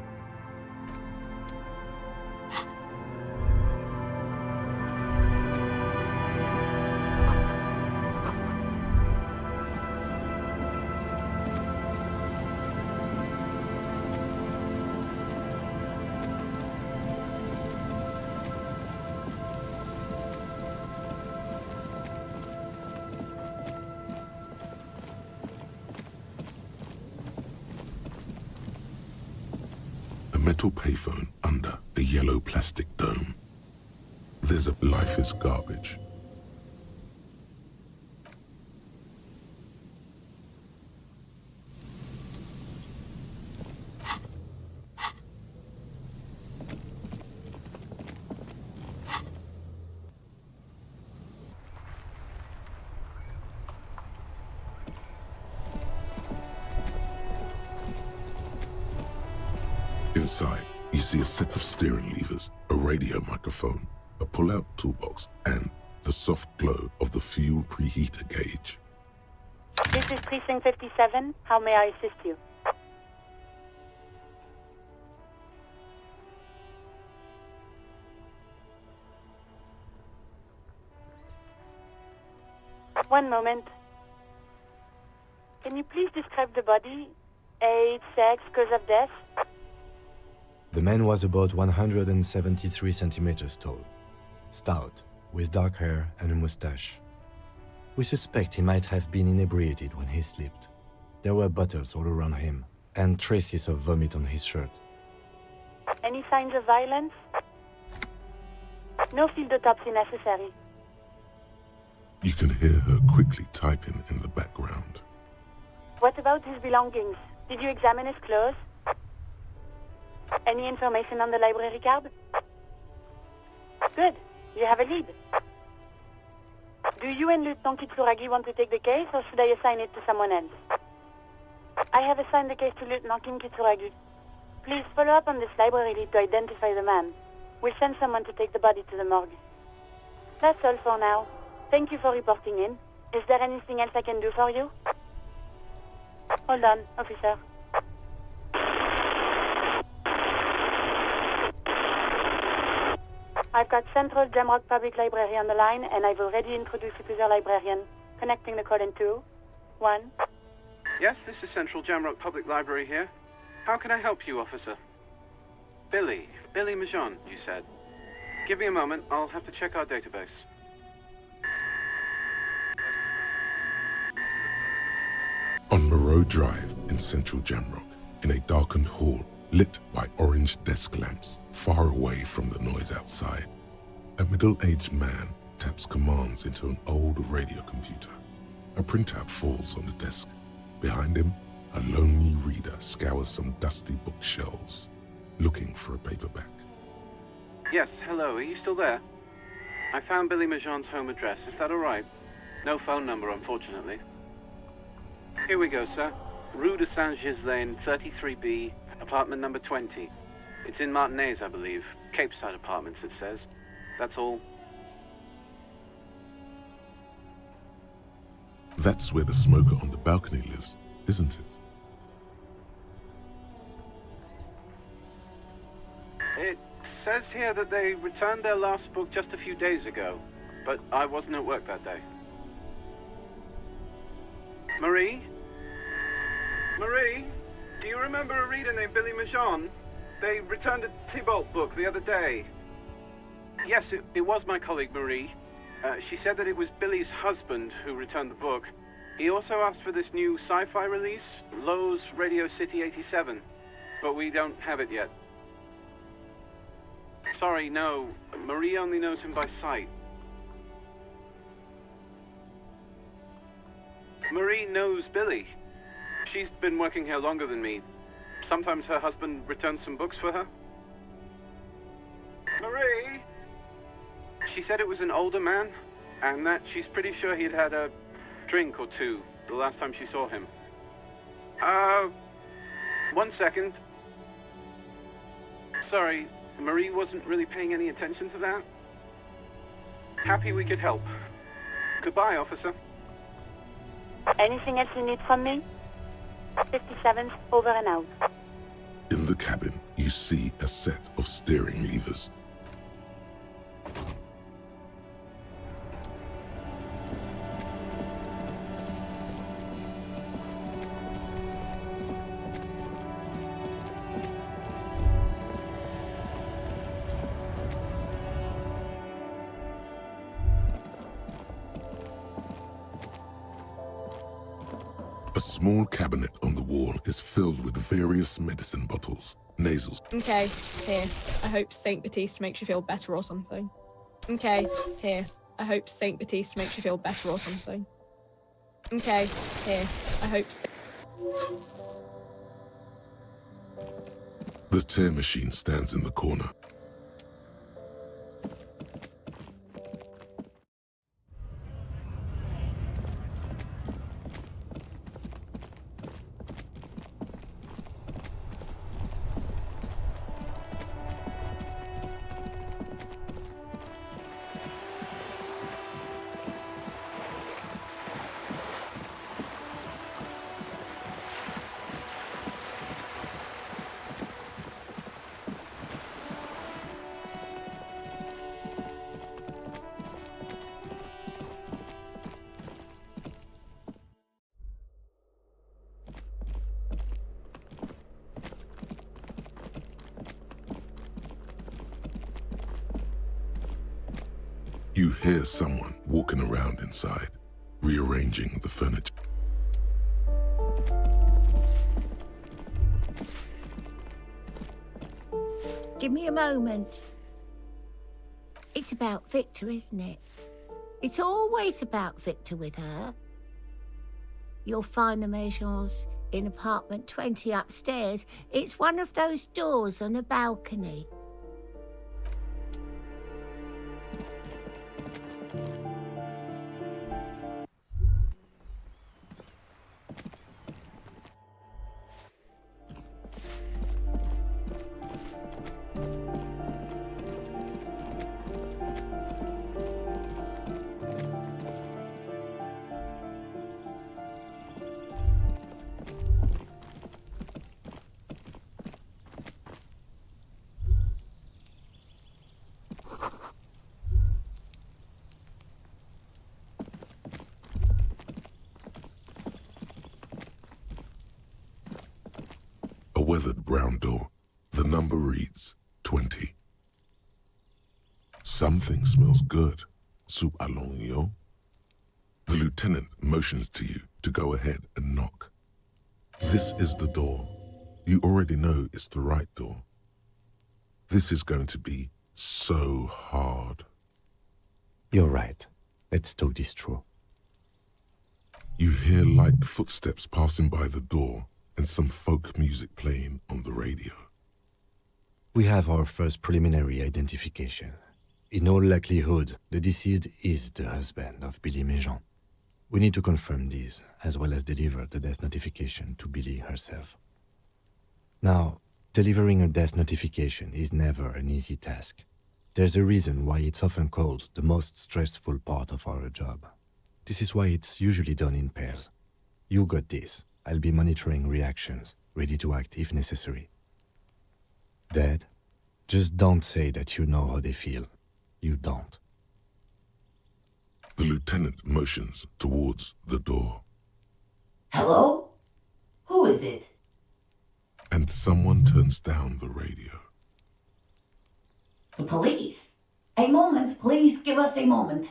Metal payphone under a yellow plastic dome. There's a life is garbage. Inside, you see a set of steering levers, a radio microphone, a pull-out toolbox, and the soft glow of the fuel preheater gauge. This is Precinct 57. How may I assist you? One moment. Can you please describe the body? Age, sex, cause of death? The man was about 173 centimeters tall, stout, with dark hair and a mustache. We suspect he might have been inebriated when he slipped. There were bottles all around him, and traces of vomit on his shirt. Any signs of violence? No field autopsy necessary. You can hear her quickly typing in the background. What about his belongings? Did you examine his clothes? Any information on the library card? Good. You have a lead. Do you and Lieutenant Kitsuragi want to take the case, or should I assign it to someone else? I have assigned the case to Lieutenant Kim Kitsuragi. Please follow up on this library lead to identify the man. We'll send someone to take the body to the morgue. That's all for now. Thank you for reporting in. Is there anything else I can do for you? Hold on, officer. I've got Central Jamrock Public Library on the line, and I've already introduced you to their librarian. Connecting the call in 2, 1. Yes, this is Central Jamrock Public Library here. How can I help you, officer? Billy Majon, you said. Give me a moment, I'll have to check our database. On Moreau Drive in central Jamrock, in a darkened hall lit by orange desk lamps far away from the noise outside, a middle-aged man taps commands into an old radio computer. A printout falls on the desk. Behind him, a lonely reader scours some dusty bookshelves, looking for a paperback. Yes, hello, are you still there? I found Billy Majon's home address, is that all right? No phone number, unfortunately. Here we go, sir. Rue de Saint-Ghislain, 33B, apartment number 20. It's in Martinez, I believe. Capeside Apartments, it says. That's all. That's where the smoker on the balcony lives, isn't it? It says here that they returned their last book just a few days ago, but I wasn't at work that day. Marie? Marie? Do you remember a reader named Billy Majon? They returned a Thibault book the other day. Yes, it was my colleague Marie. She said that it was Billy's husband who returned the book. He also asked for this new sci-fi release, Lowe's Radio City 87, but we don't have it yet. Sorry, no. Marie only knows him by sight. Marie knows Billy. She's been working here longer than me. Sometimes her husband returns some books for her. Marie! She said it was an older man, and that she's pretty sure he'd had a drink or two the last time she saw him. 1 second. Sorry, Marie wasn't really paying any attention to that. Happy we could help. Goodbye, officer. Anything else you need from me? 57th, over and out. In the cabin, you see a set of steering levers. A small cabinet on the wall is filled with various medicine bottles, nasals. Okay, here. I hope Saint Baptiste makes you feel better or something. Okay, here. I hope Saint Baptiste makes you feel better or something. Okay, here. I hope The tear machine stands in the corner. You hear someone walking around inside, rearranging the furniture. give me a moment. It's about Victor, isn't it? It's always about Victor with her. You'll find the Maisons in apartment 20 upstairs. It's one of those doors on the balcony. A weathered brown door. The number reads 20. Something smells good. Soup à l'oignon. The lieutenant motions to you to go ahead and knock. This is the door. You already know it's the right door. This is going to be so hard. You're right. Let's talk this through. You hear light footsteps passing by the door and some folk music playing on the radio. We have our first preliminary identification. In all likelihood, the deceased is the husband of Billy Méjean. We need to confirm this, as well as deliver the death notification to Billy herself. Now, delivering a death notification is never an easy task. There's a reason why it's often called the most stressful part of our job. This is why it's usually done in pairs. You got this. I'll be monitoring reactions, ready to act if necessary. Dad, just don't say that you know how they feel. You don't. The lieutenant motions towards the door. Hello? Who is it? And someone turns down the radio. The police. A moment, please give us a moment.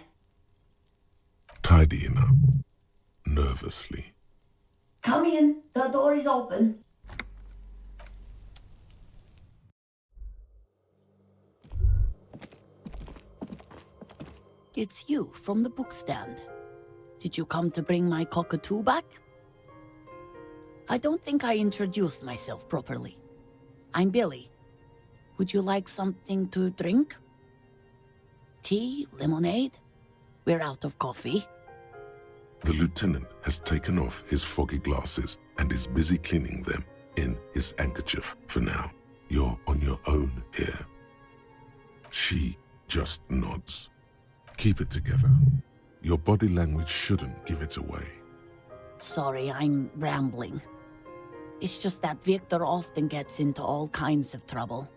Tidying up, nervously. Come in, the door is open. It's you from the bookstand. Did you come to bring my cockatoo back? I don't think I introduced myself properly. I'm Billy. Would you like something to drink? Tea? Lemonade? We're out of coffee. The lieutenant has taken off his foggy glasses and is busy cleaning them in his handkerchief for now. You're on your own here. She just nods. Keep it together. Your body language shouldn't give it away. Sorry, I'm rambling. It's just that Victor often gets into all kinds of trouble.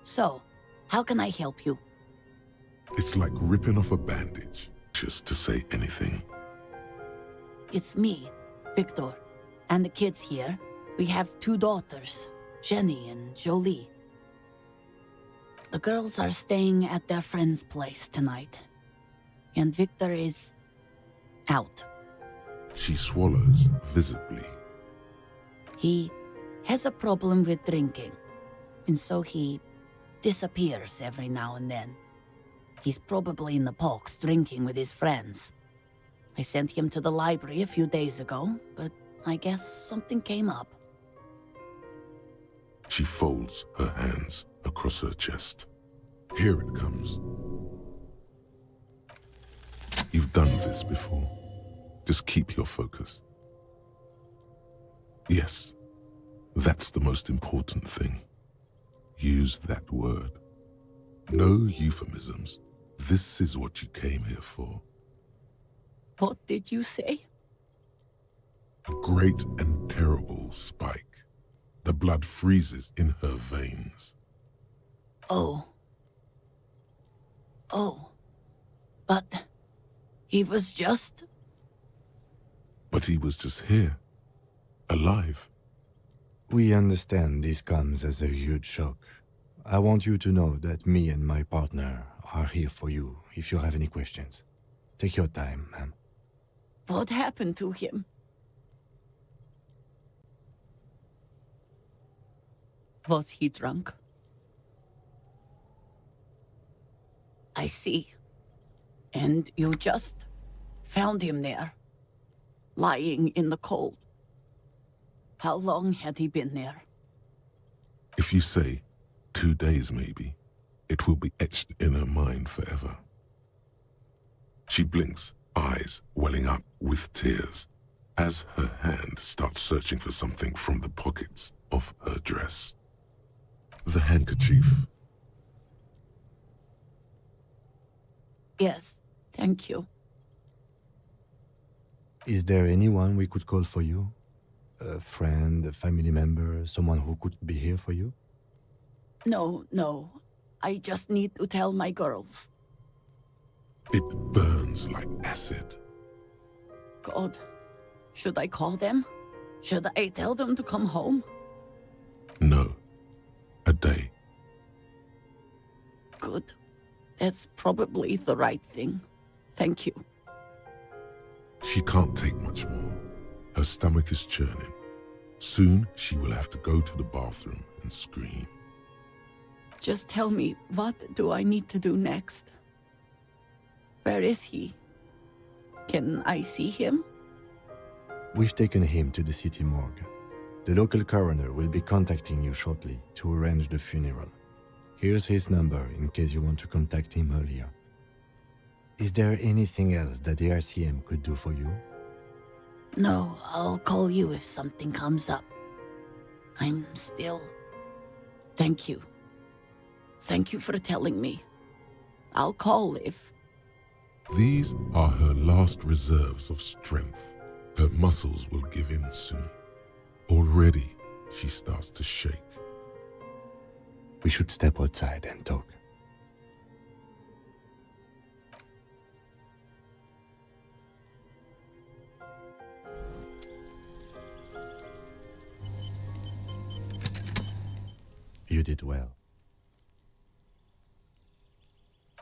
So, how can I help you? It's like ripping off a bandage, just to say anything. It's me, Victor, and the kids here. We have 2 daughters, Jenny and Jolie. The girls are staying at their friend's place tonight. And Victor is out. She swallows visibly. He has a problem with drinking, and so he disappears every now and then. He's probably in the box drinking with his friends. I sent him to the library a few days ago, but I guess something came up. She folds her hands across her chest. Here it comes. You've done this before. Just keep your focus. Yes, that's the most important thing. Use that word. No euphemisms. This is what you came here for. What did you say? A great and terrible spike. The blood freezes in her veins. Oh. Oh. But he was just... But he was just here. Alive. We understand this comes as a huge shock. I want you to know that me and my partner are here for you if you have any questions. Take your time, ma'am. What happened to him? Was he drunk? I see. And you just found him there, lying in the cold. How long had he been there? If you say 2 days maybe, it will be etched in her mind forever. She blinks, eyes welling up with tears, as her hand starts searching for something from the pockets of her dress. The handkerchief. Yes, thank you. Is there anyone we could call for you? A friend, a family member, someone who could be here for you? No. I just need to tell my girls. It burns like acid. God, should I call them? Should I tell them to come home? No. A day. Good. That's probably the right thing. Thank you. She can't take much more. Her stomach is churning. Soon she will have to go to the bathroom and scream. Just tell me, what do I need to do next? Where is he? Can I see him? We've taken him to the city morgue. The local coroner will be contacting you shortly to arrange the funeral. Here's his number in case you want to contact him earlier. Is there anything else that the RCM could do for you? No, I'll call you if something comes up. I'm still... Thank you. Thank you for telling me. I'll call if... These are her last reserves of strength. Her muscles will give in soon. Already, she starts to shake. We should step outside and talk. You did well.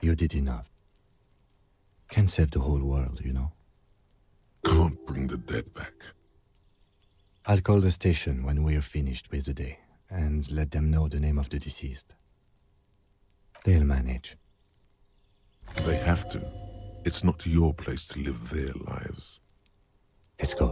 You did enough. Can save the whole world, you know. Can't bring the dead back. I'll call the station when we're finished with the day and let them know the name of the deceased. They'll manage. They have to. It's not your place to live their lives. Let's go.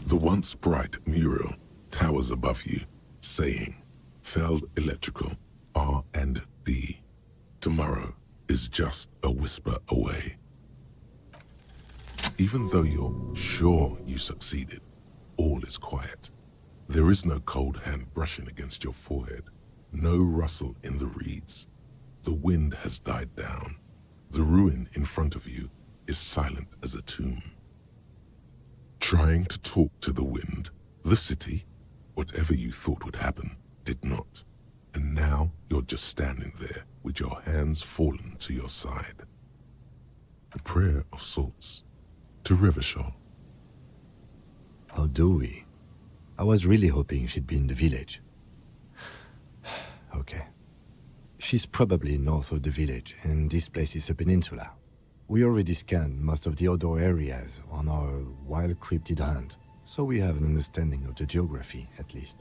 The once bright mural towers above you, saying, Feld Electrical, R&D. Tomorrow is just a whisper away. Even though you're sure you succeeded, all is quiet. There is no cold hand brushing against your forehead, no rustle in the reeds. The wind has died down. The ruin in front of you is silent as a tomb. Trying to talk to the wind, the city, Whatever you thought would happen did not. And now you're just standing there with your hands fallen to your side. A prayer of sorts to Revachol. How do we? I was really hoping she'd be in the village. Okay. She's probably north of the village, and this place is a peninsula. We already scanned most of the outdoor areas on our wild cryptid hunt, so we have an understanding of the geography, at least.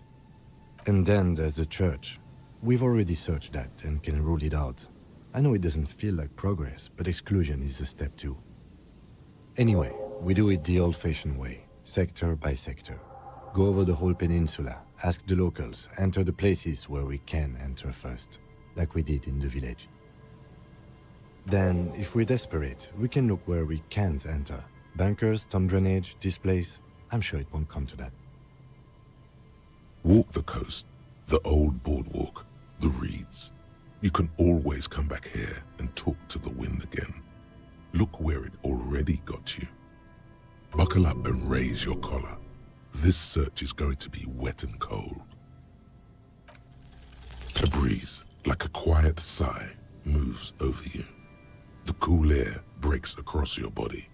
And then there's the church. We've already searched that and can rule it out. I know it doesn't feel like progress, but exclusion is a step too. Anyway, we do it the old-fashioned way, sector by sector. Go over the whole peninsula, ask the locals, enter the places where we can enter first, like we did in the village. Then, if we're desperate, we can look where we can't enter. Bunkers, storm drainage, this place. I'm sure it won't come to that. Walk the coast, the old boardwalk, the reeds. You can always come back here and talk to the wind again. Look where it already got you. Buckle up and raise your collar. This search is going to be wet and cold. A breeze, like a quiet sigh, moves over you. The cool air breaks across your body.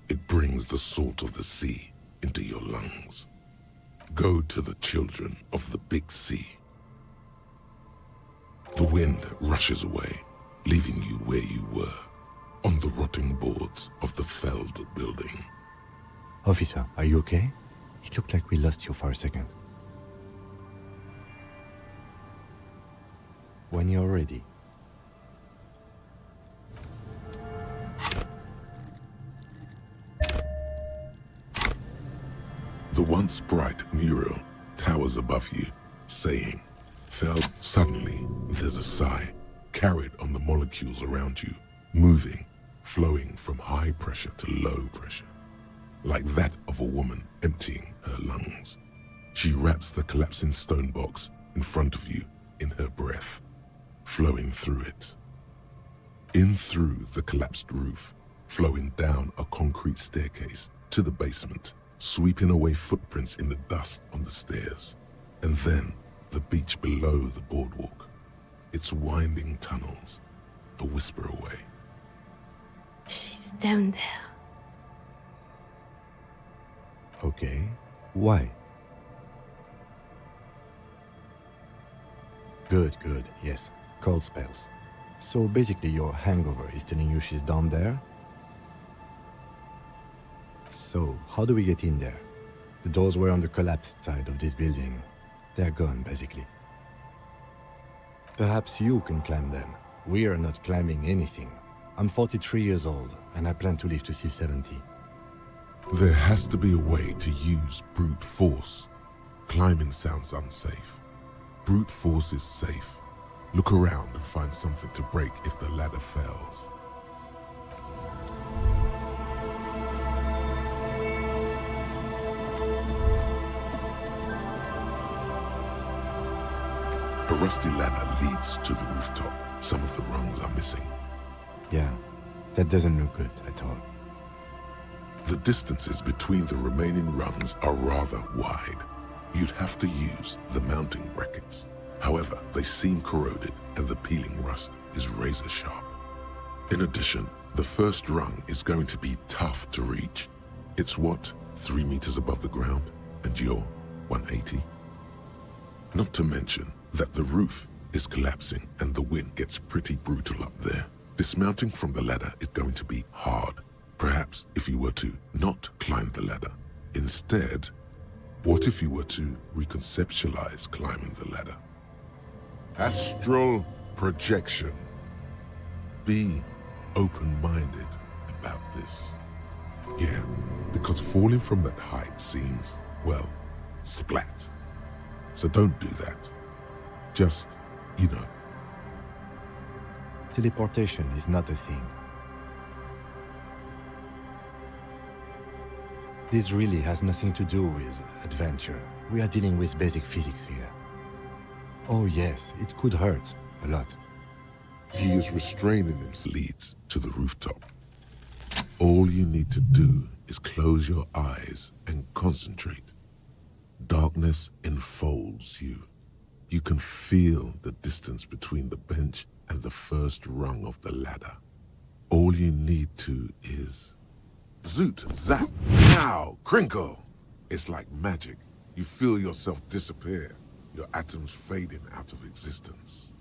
It brings the salt of the sea into your lungs. Go to the children of the big sea. The wind rushes away, leaving you where you were, on the rotting boards of the felled building. Officer, are you okay? It looked like we lost you for a second. When you're ready. The once bright mural towers above you, saying, felt suddenly there's a sigh, carried on the molecules around you, moving, flowing from high pressure to low pressure, like that of a woman emptying her lungs. She wraps the collapsing stone box in front of you in her breath, flowing through it. In through the collapsed roof, flowing down a concrete staircase to the basement, sweeping away footprints in the dust on the stairs, and then the beach below the boardwalk, its winding tunnels, a whisper away. She's down there. Okay, why? Good, yes. Cold spells. So basically your hangover is telling you she's down there? So, how do we get in there? The doors were on the collapsed side of this building. They're gone, basically. Perhaps you can climb them. We are not climbing anything. I'm 43 years old, and I plan to live to see 70. There has to be a way to use brute force. Climbing sounds unsafe. Brute force is safe. Look around and find something to break if the ladder fails. A rusty ladder leads to the rooftop. Some of the rungs are missing. Yeah, that doesn't look good at all. The distances between the remaining rungs are rather wide. You'd have to use the mounting brackets. However, they seem corroded and the peeling rust is razor sharp. In addition, the first rung is going to be tough to reach. It's what, 3 meters above the ground, and you're 180? Not to mention that the roof is collapsing and the wind gets pretty brutal up there. Dismounting from the ladder is going to be hard. Perhaps if you were to not climb the ladder. Instead, what if you were to reconceptualize climbing the ladder? Astral projection. Be open-minded about this. Yeah, because falling from that height seems, well, splat. So don't do that. Just, you know. Teleportation is not a thing. This really has nothing to do with adventure. We are dealing with basic physics here. Oh yes, it could hurt a lot. He is restraining himself. Leads to the rooftop. All you need to do is close your eyes and concentrate. Darkness enfolds you. You can feel the distance between the bench and the first rung of the ladder. All you need to is... Zoot, zap, pow, crinkle. It's like magic. You feel yourself disappear, your atoms fading out of existence.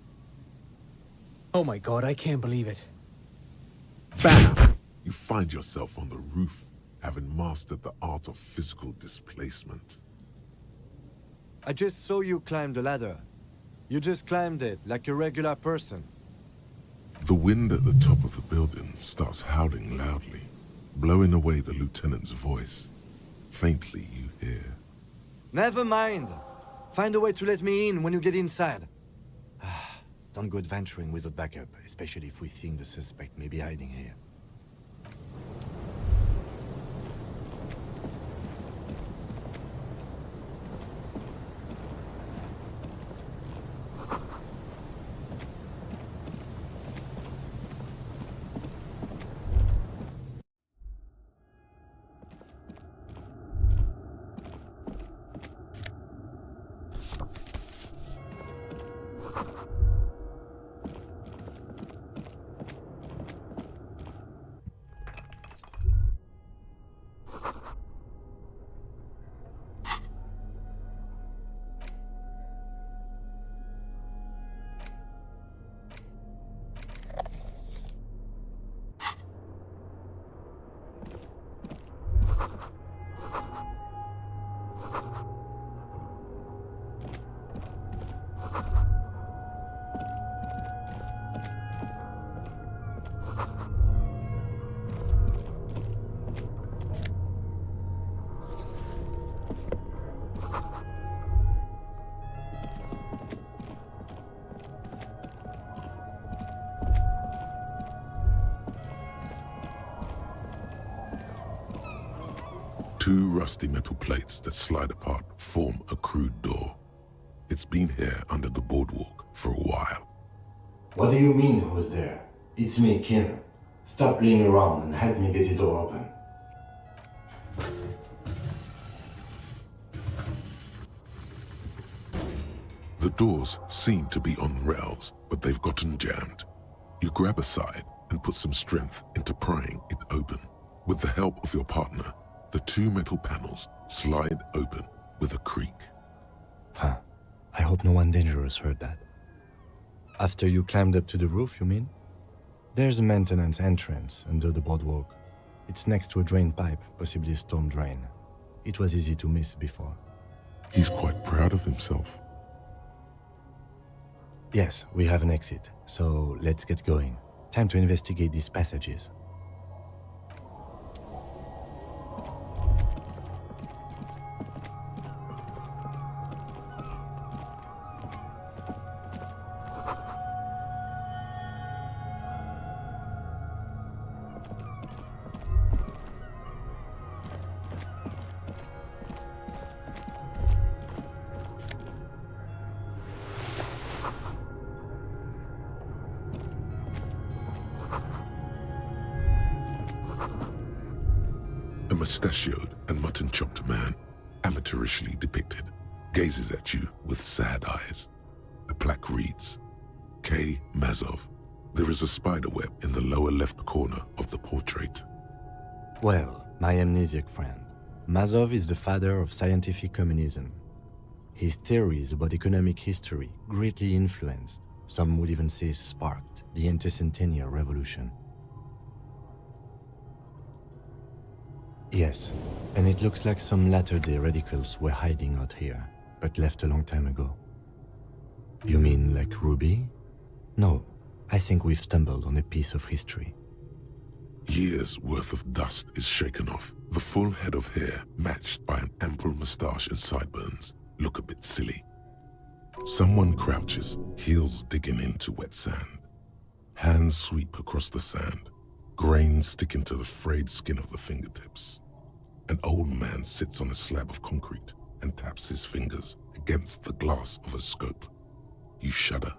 Oh my god, I can't believe it. Bam! You find yourself on the roof, having mastered the art of physical displacement. I just saw you climb the ladder. You just climbed it like a regular person. The wind at the top of the building starts howling loudly, blowing away the lieutenant's voice. Faintly you hear. Never mind. Find a way to let me in when you get inside. Don't go adventuring without backup, especially if we think the suspect may be hiding here. Two rusty metal plates that slide apart form a crude door. It's been here under the boardwalk for a while. What do you mean, who's there? It's me, Kim. Stop playing around and help me get the door open. The doors seem to be on rails, but they've gotten jammed. You grab a side and put some strength into prying it open. With the help of your partner, the two metal panels slide open with a creak. Huh. I hope no one dangerous heard that. After you climbed up to the roof, you mean? There's a maintenance entrance under the boardwalk. It's next to a drain pipe, possibly a storm drain. It was easy to miss before. He's quite proud of himself. Yes, we have an exit, so let's get going. Time to investigate these passages. A mustachioed and mutton-chopped man, amateurishly depicted, gazes at you with sad eyes. A plaque reads, K. Mazov. There is a spiderweb in the lower left corner of the portrait. Well, my amnesiac friend, Mazov is the father of scientific communism. His theories about economic history greatly influenced, some would even say sparked, the anti-centennial revolution. Yes, and it looks like some latter-day radicals were hiding out here, but left a long time ago. You mean like Ruby? No, I think we've stumbled on a piece of history. Years' worth of dust is shaken off. The full head of hair, matched by an ample moustache and sideburns, look a bit silly. Someone crouches, heels digging into wet sand. Hands sweep across the sand, grains sticking to the frayed skin of the fingertips. An old man sits on a slab of concrete and taps his fingers against the glass of a scope. You shudder.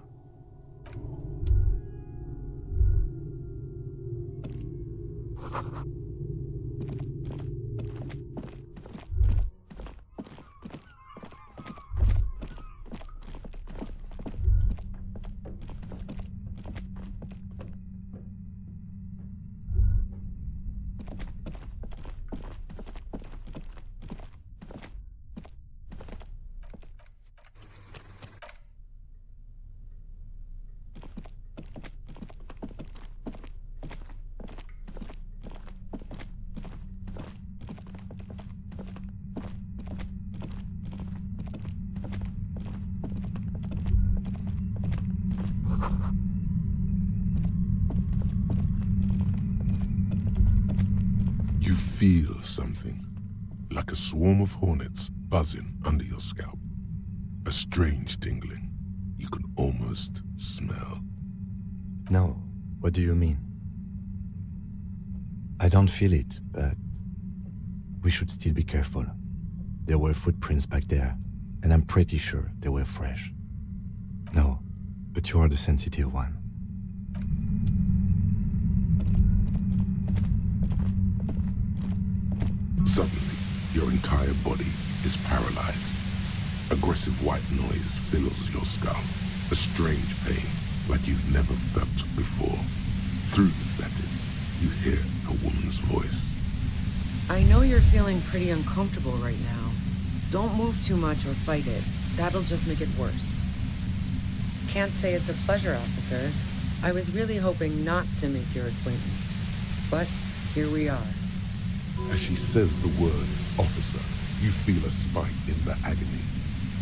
You feel something, like a swarm of hornets buzzing under your scalp. A strange tingling you can almost smell. No, what do you mean? I don't feel it, but we should still be careful. There were footprints back there, and I'm pretty sure they were fresh. No, but you are the sensitive one. Suddenly, your entire body is paralyzed. Aggressive white noise fills your skull. A strange pain, like you've never felt before. Through the static, you hear a woman's voice. I know you're feeling pretty uncomfortable right now. Don't move too much or fight it. That'll just make it worse. Can't say it's a pleasure, officer. I was really hoping not to make your acquaintance. But here we are. As she says the word officer, you feel a spike in the agony.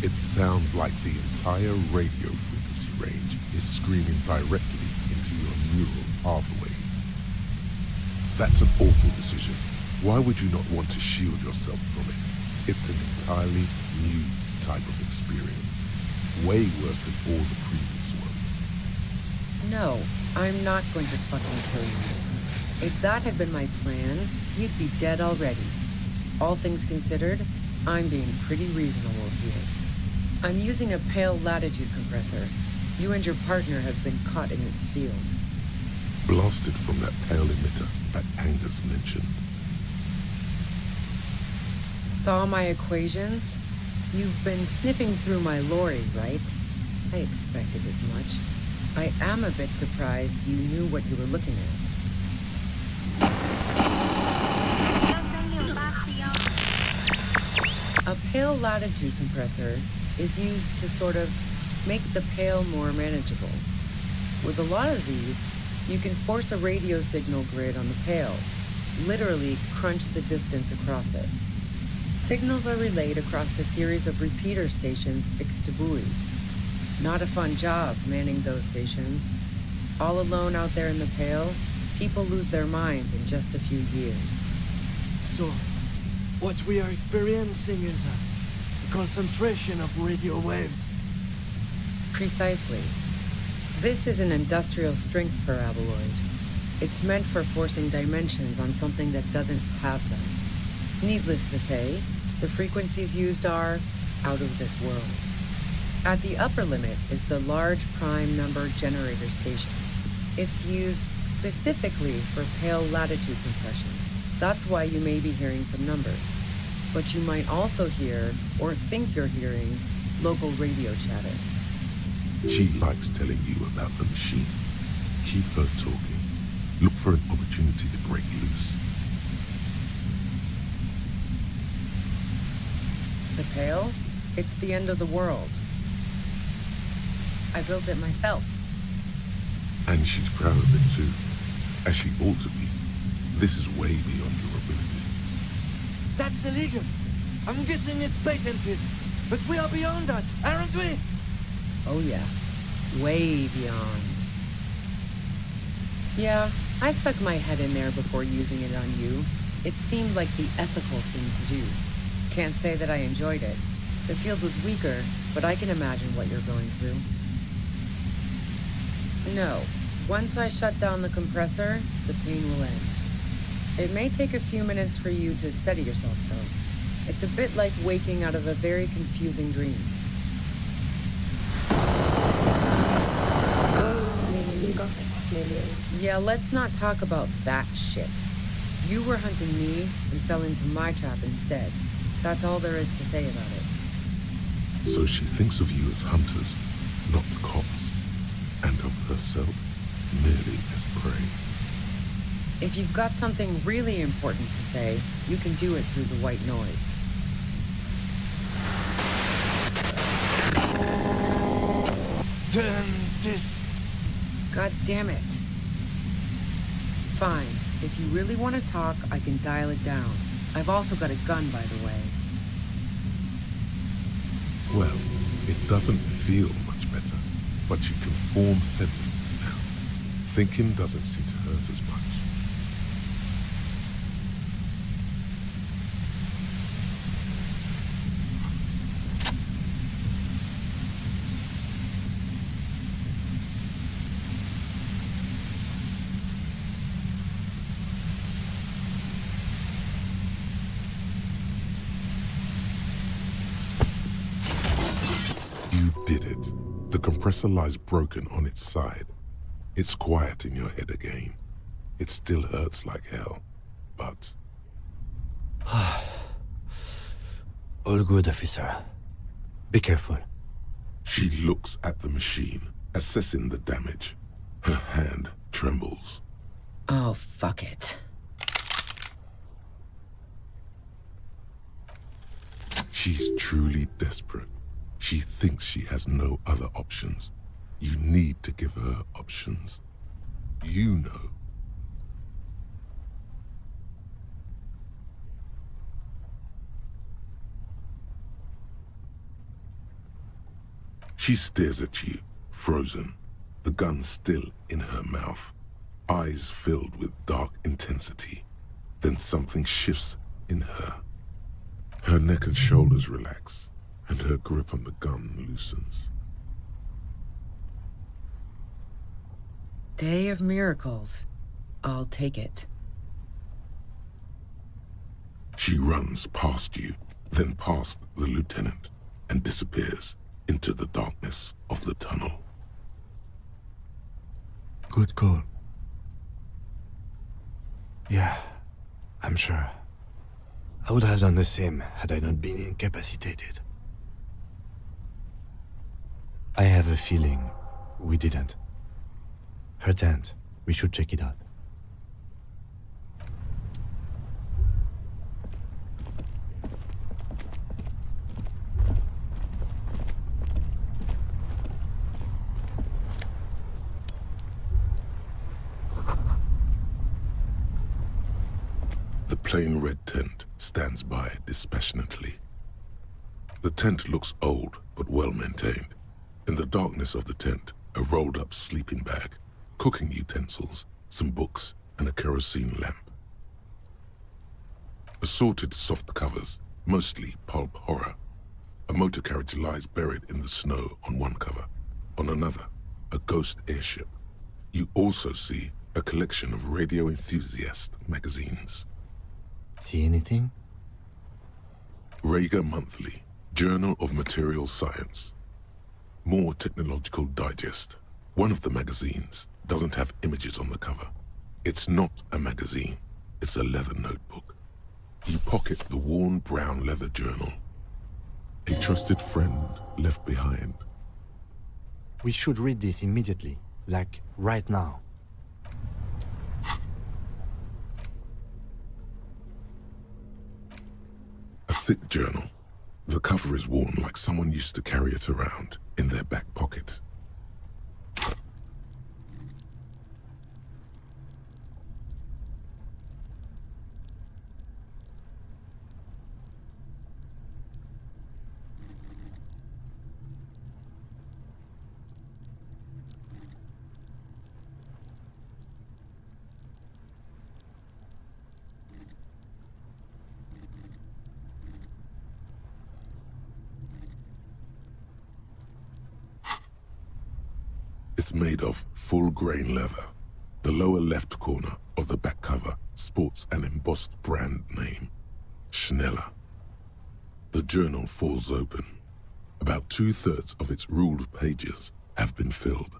It sounds like the entire radio frequency range is screaming directly into your neural pathways. That's an awful decision. Why would you not want to shield yourself from it? It's an entirely new type of experience. Way worse than all the previous ones. No, I'm not going to fucking kill you. If that had been my plan, you'd be dead already. All things considered, I'm being pretty reasonable here. I'm using a pale latitude compressor. You and your partner have been caught in its field. Blasted from that pale emitter that Angus mentioned. Saw my equations? You've been sniffing through my lorry, right? I expected as much. I am a bit surprised you knew what you were looking at. A pale latitude compressor is used to sort of make the pale more manageable. With a lot of these, you can force a radio signal grid on the pale, literally crunch the distance across it. Signals are relayed across a series of repeater stations fixed to buoys. Not a fun job manning those stations. All alone out there in the pale, people lose their minds in just a few years. So, what we are experiencing is a concentration of radio waves. Precisely. This is an industrial strength paraboloid. It's meant for forcing dimensions on something that doesn't have them. Needless to say, the frequencies used are out of this world. At the upper limit is the large prime number generator station. It's used specifically for pale latitude compression. That's why you may be hearing some numbers. But you might also hear, or think you're hearing, local radio chatter. She likes telling you about the machine. Keep her talking. Look for an opportunity to break loose. The pale? It's the end of the world. I built it myself. And she's proud of it too. As she ought to be. This is way beyond your abilities. That's illegal. I'm guessing it's patented. But we are beyond that, aren't we? Oh yeah. Way beyond. Yeah, I stuck my head in there before using it on you. It seemed like the ethical thing to do. Can't say that I enjoyed it. The field was weaker, but I can imagine what you're going through. No. Once I shut down the compressor, the pain will end. It may take a few minutes for you to steady yourself, though. It's a bit like waking out of a very confusing dream. Yeah, let's not talk about that shit. You were hunting me and fell into my trap instead. That's all there is to say about it. So she thinks of you as hunters, not the cops, and of herself merely as prey. If you've got something really important to say, you can do it through the white noise. Turn this. God damn it. Fine. If you really want to talk, I can dial it down. I've also got a gun, by the way. Well, it doesn't feel much better. but she can form sentences now. Thinking doesn't seem to hurt as much. You did it. The compressor lies broken on its side. It's quiet in your head again. It still hurts like hell, but... All good, officer. Be careful. She looks at the machine, assessing the damage. Her hand trembles. Oh, fuck it. She's truly desperate. She thinks she has no other options. You need to give her options. You know. She stares at you, frozen, the gun still in her mouth, eyes filled with dark intensity. Then something shifts in her. Her neck and shoulders relax, and her grip on the gun loosens. Day of miracles. I'll take it. She runs past you, then past the lieutenant, and disappears into the darkness of the tunnel. Good call. Yeah, I'm sure. I would have done the same had I not been incapacitated. I have a feeling we didn't. Her tent, we should check it out. The plain red tent stands by dispassionately. The tent looks old but well maintained. In the darkness of the tent, a rolled up sleeping bag, cooking utensils, some books, and a kerosene lamp. Assorted soft covers, mostly pulp horror. A motor carriage lies buried in the snow on one cover. On another, a ghost airship. You also see a collection of radio enthusiast magazines. See anything? Rager Monthly, Journal of Material Science. More Technological Digest. One of the magazines doesn't have images on the cover. It's not a magazine, it's a leather notebook. You pocket the worn brown leather journal. A trusted friend left behind. We should read this immediately, like right now. A thick journal. The cover is worn like someone used to carry it around in their back pocket. It's made of full-grain leather. The lower left corner of the back cover sports an embossed brand name, Schneller. The journal falls open. About 2/3 of its ruled pages have been filled.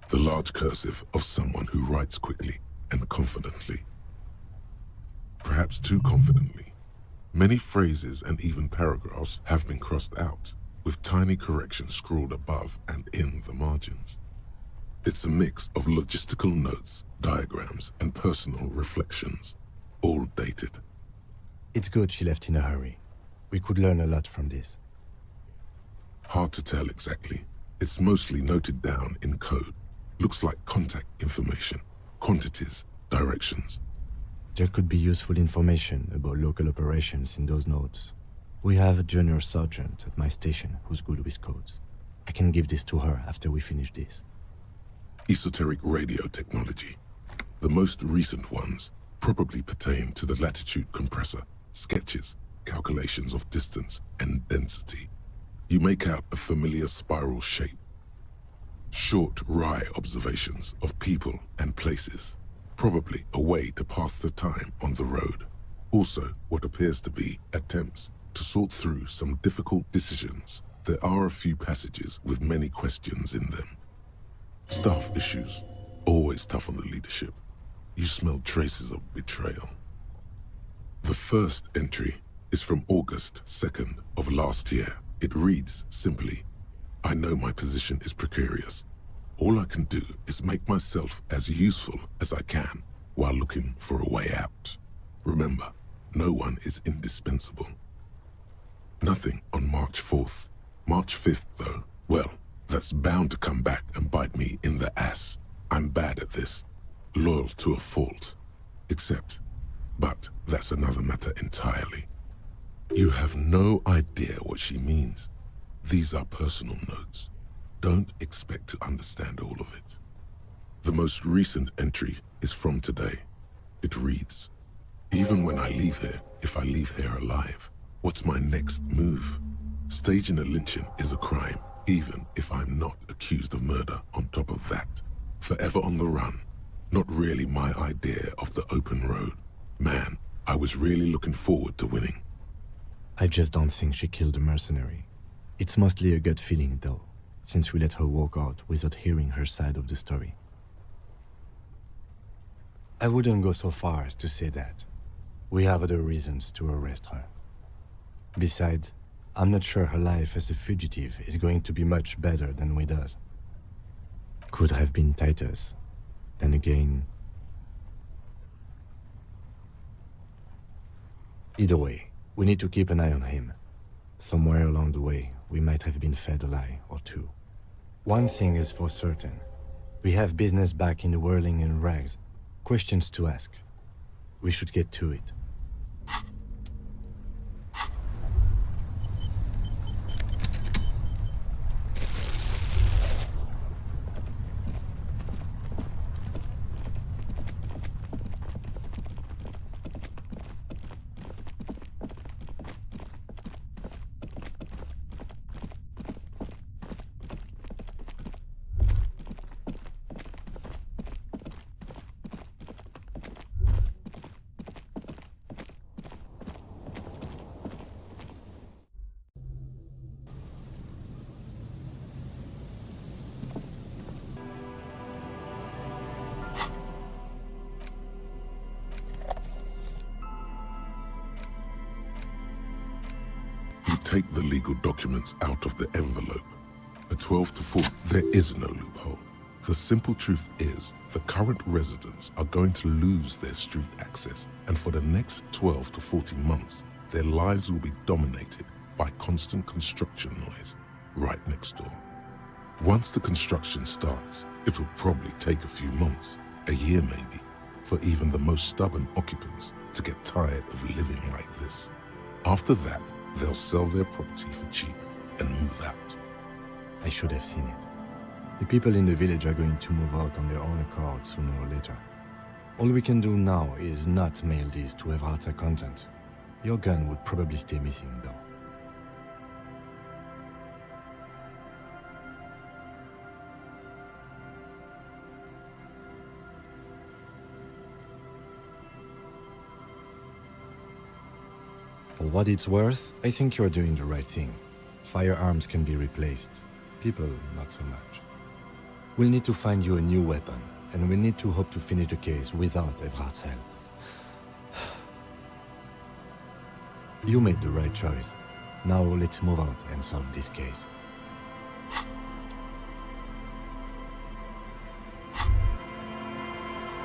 The large cursive of someone who writes quickly and confidently. Perhaps too confidently. Many phrases and even paragraphs have been crossed out, with tiny corrections scrawled above and in the margins. It's a mix of logistical notes, diagrams, and personal reflections, all dated. It's good she left in a hurry. We could learn a lot from this. Hard to tell exactly. It's mostly noted down in code. Looks like contact information, quantities, directions. There could be useful information about local operations in those notes. We have a junior sergeant at my station who's good with codes. I can give this to her after we finish this. Esoteric radio technology. The most recent ones probably pertain to the latitude compressor, sketches, calculations of distance and density. You make out a familiar spiral shape. Short, wry observations of people and places, probably a way to pass the time on the road. Also, what appears to be attempts to sort through some difficult decisions. There are a few passages with many questions in them. Staff issues, always tough on the leadership. You smell traces of betrayal. The first entry is from August 2nd of last year. It reads simply, I know my position is precarious. All I can do is make myself as useful as I can while looking for a way out. Remember, no one is indispensable. Nothing on March 4th. March 5th, though, well, that's bound to come back and bite me in the ass. I'm bad at this. Loyal to a fault. But that's another matter entirely. You have no idea what she means. These are personal notes. Don't expect to understand all of it. The most recent entry is from today. It reads, even when I leave here, if I leave here alive, what's my next move? Staging a lynching is a crime, even if I'm not accused of murder on top of that. Forever on the run. Not really my idea of the open road. Man, I was really looking forward to winning. I just don't think she killed a mercenary. It's mostly a gut feeling, though, since we let her walk out without hearing her side of the story. I wouldn't go so far as to say that. We have other reasons to arrest her. Besides, I'm not sure her life as a fugitive is going to be much better than we does. Could have been Titus. Then again... Either way, we need to keep an eye on him. Somewhere along the way, we might have been fed a lie or two. One thing is for certain. We have business back in the whirling and rags. Questions to ask. We should get to it. Take the legal documents out of the envelope. A 12 to 4, there is no loophole. The simple truth is, the current residents are going to lose their street access, and for the next 12 to 14 months, their lives will be dominated by constant construction noise right next door. Once the construction starts, it will probably take a few months, a year maybe, for even the most stubborn occupants to get tired of living like this. After that, they'll sell their property for cheap and move out. I should have seen it. The people in the village are going to move out on their own accord sooner or later. All we can do now is not mail these to Evrard's accountant. Your gun would probably stay missing, though. For what it's worth, I think you're doing the right thing. Firearms can be replaced. People, not so much. We'll need to find you a new weapon, and we'll need to hope to finish the case without Evrard's help. You made the right choice. Now let's move out and solve this case.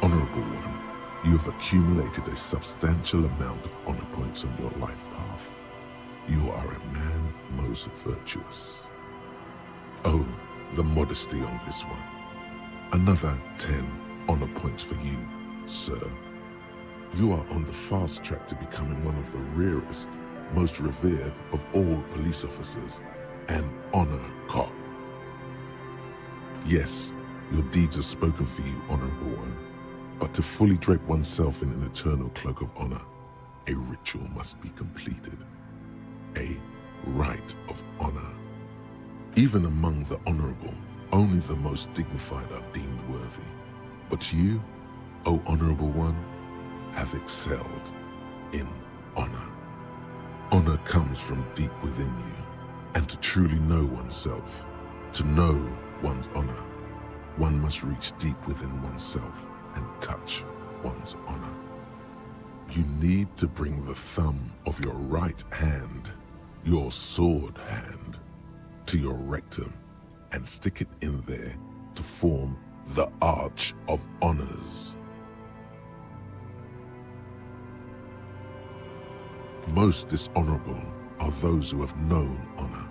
Honorable One, you have accumulated a substantial amount of honor points on your life path. You are a man most virtuous. Oh, the modesty on this one. Another 10 honor points for you, sir. You are on the fast track to becoming one of the rarest, most revered of all police officers, an honor cop. Yes, your deeds have spoken for you, Honorable One. But to fully drape oneself in an eternal cloak of honor, a ritual must be completed. A rite of honor. Even among the honorable, only the most dignified are deemed worthy. But you, O Honorable One, have excelled in honor. Honor comes from deep within you, and to truly know oneself, to know one's honor, one must reach deep within oneself and touch one's honor. You need to bring the thumb of your right hand, your sword hand, to your rectum and stick it in there to form the Arch of Honors. Most dishonorable are those who have known honor,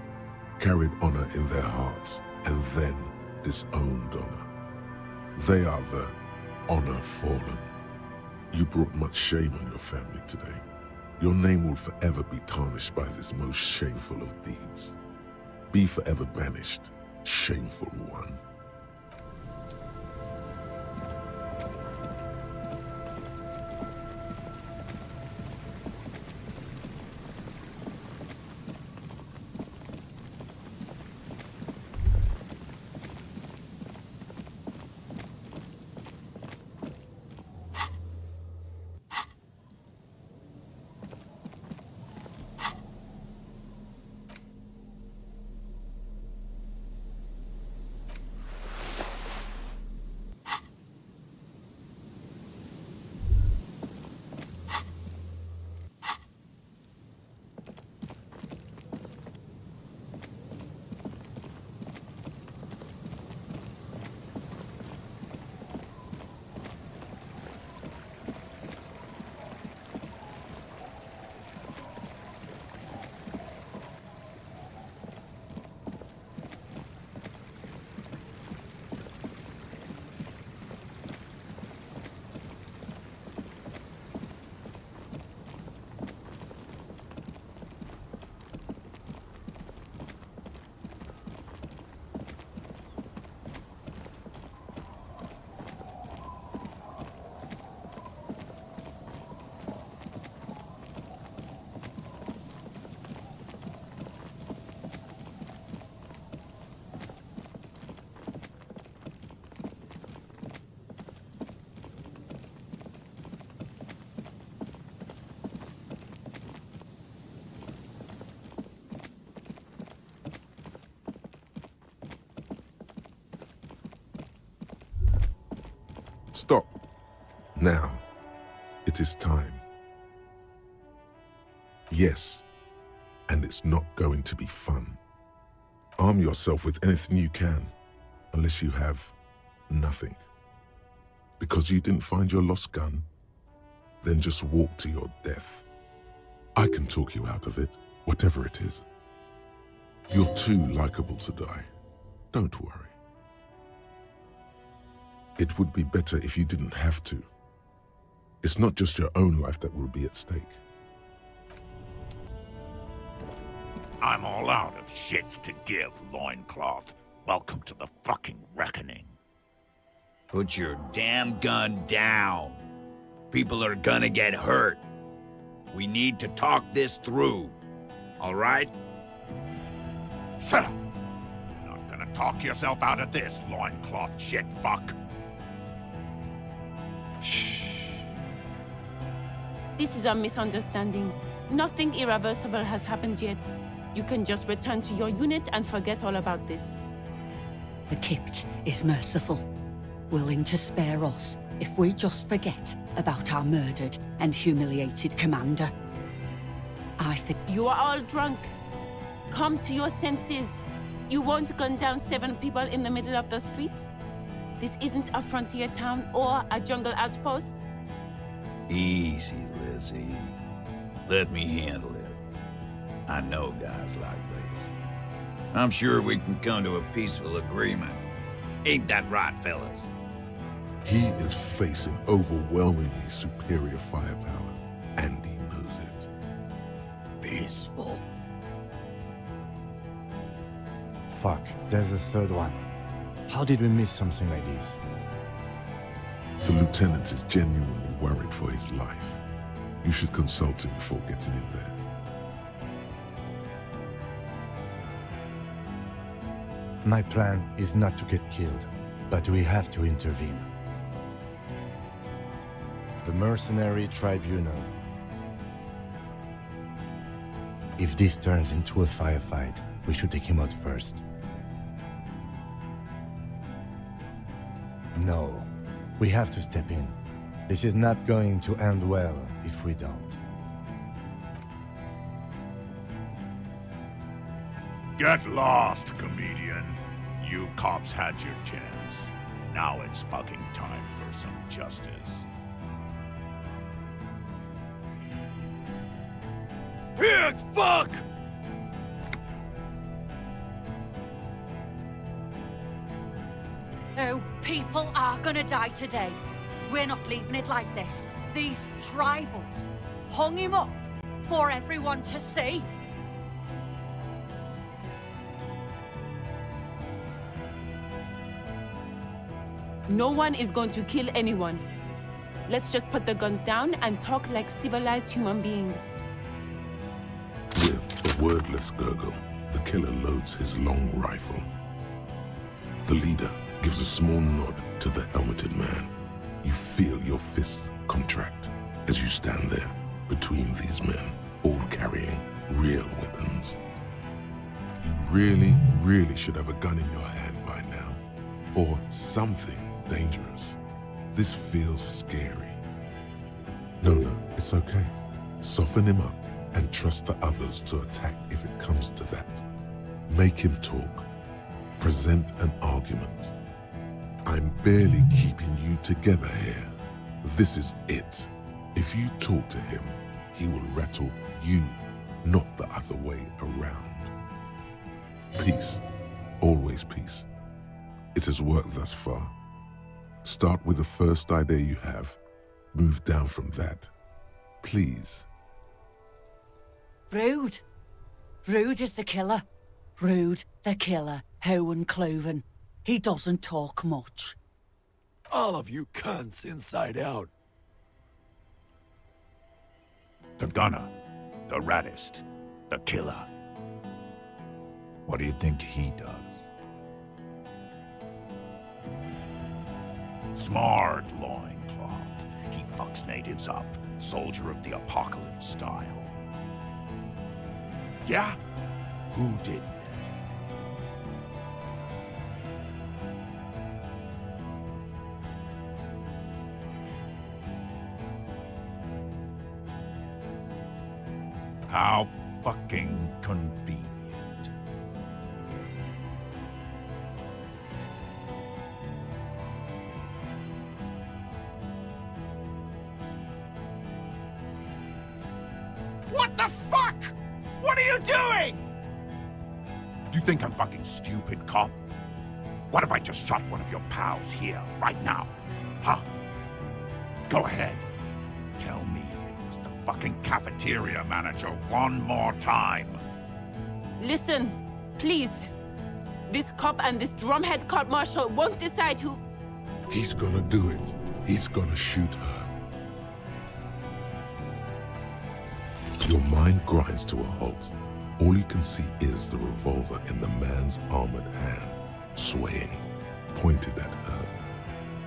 carried honor in their hearts, and then disowned honor. They are the honor fallen. You brought much shame on your family today. Your name will forever be tarnished by this most shameful of deeds. Be forever banished, shameful one. Stop. Now. It is time. Yes, and it's not going to be fun. Arm yourself with anything you can, unless you have nothing. Because you didn't find your lost gun, then just walk to your death. I can talk you out of it, whatever it is. You're too likable to die. Don't worry. It would be better if you didn't have to. It's not just your own life that will be at stake. I'm all out of shits to give, loincloth. Welcome to the fucking reckoning. Put your damn gun down. People are gonna get hurt. We need to talk this through. All right? Shut up! You're not gonna talk yourself out of this, loincloth shit fuck. Shh. This is a misunderstanding. Nothing irreversible has happened yet. You can just return to your unit and forget all about this. The Kypt is merciful, willing to spare us if we just forget about our murdered and humiliated commander. I think... You are all drunk. Come to your senses. You won't gun down 7 people in the middle of the street. This isn't a frontier town or a jungle outpost. Easy, Lizzie. Let me handle it. I know guys like this. I'm sure we can come to a peaceful agreement. Ain't that right, fellas? He is facing overwhelmingly superior firepower, and he knows it. Peaceful. Fuck, there's a third one. How did we miss something like this? The lieutenant is genuinely worried for his life. You should consult him before getting in there. My plan is not to get killed, but we have to intervene. The Mercenary Tribunal. If this turns into a firefight, we should take him out first. No, we have to step in. This is not going to end well if we don't. Get lost, comedian. You cops had your chance. Now it's fucking time for some justice. Pig fuck! Oh, people are gonna die today. We're not leaving it like this. These tribals hung him up for everyone to see. No one is going to kill anyone. Let's just put the guns down and talk like civilized human beings. With a wordless gurgle, the killer loads his long rifle. The leader gives a small nod to the helmeted man. You feel your fists contract as you stand there between these men, all carrying real weapons. You really should have a gun in your hand by now, or something dangerous. This feels scary. No, it's okay. Soften him up and trust the others to attack if it comes to that. Make him talk. Present an argument. I'm barely keeping you together here. This is it. If you talk to him, he will rattle you, not the other way around. Peace. Always peace. It has worked thus far. Start with the first idea you have. Move down from that. Please. Rude. Rude is the killer. Rude, the killer, Owen Cloven. He doesn't talk much. All of you cunts inside out. The gunner, the raddest, the killer. What do you think he does? Smart loincloth. He fucks natives up, soldier of the apocalypse style. Yeah? Who did that? How fucking convenient. What the fuck? What are you doing? You think I'm fucking stupid, cop? What if I just shot one of your pals here, right now? Huh? Go ahead. Tell me it was the fucking cafeteria manager one more time. Listen, please. This cop and this drumhead court marshal won't decide who... He's gonna do it. He's gonna shoot her. Your mind grinds to a halt. All you can see is the revolver in the man's armored hand, swaying, pointed at her.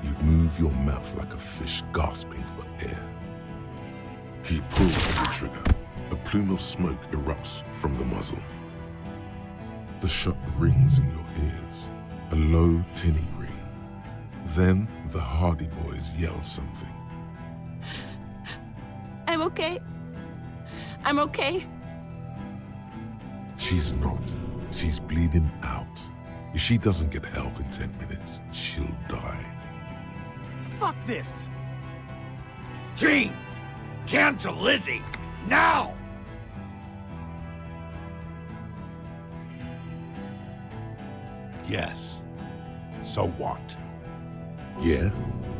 You move your mouth like a fish gasping for air. He pulls the trigger. A plume of smoke erupts from the muzzle. The shot rings in your ears, a low, tinny ring. Then the Hardy Boys yell something. I'm okay. I'm okay. She's not. She's bleeding out. If she doesn't get help in 10 minutes, she'll die. Fuck this! Gene! Cancel Lizzie! Now! Yes. So what? Yeah?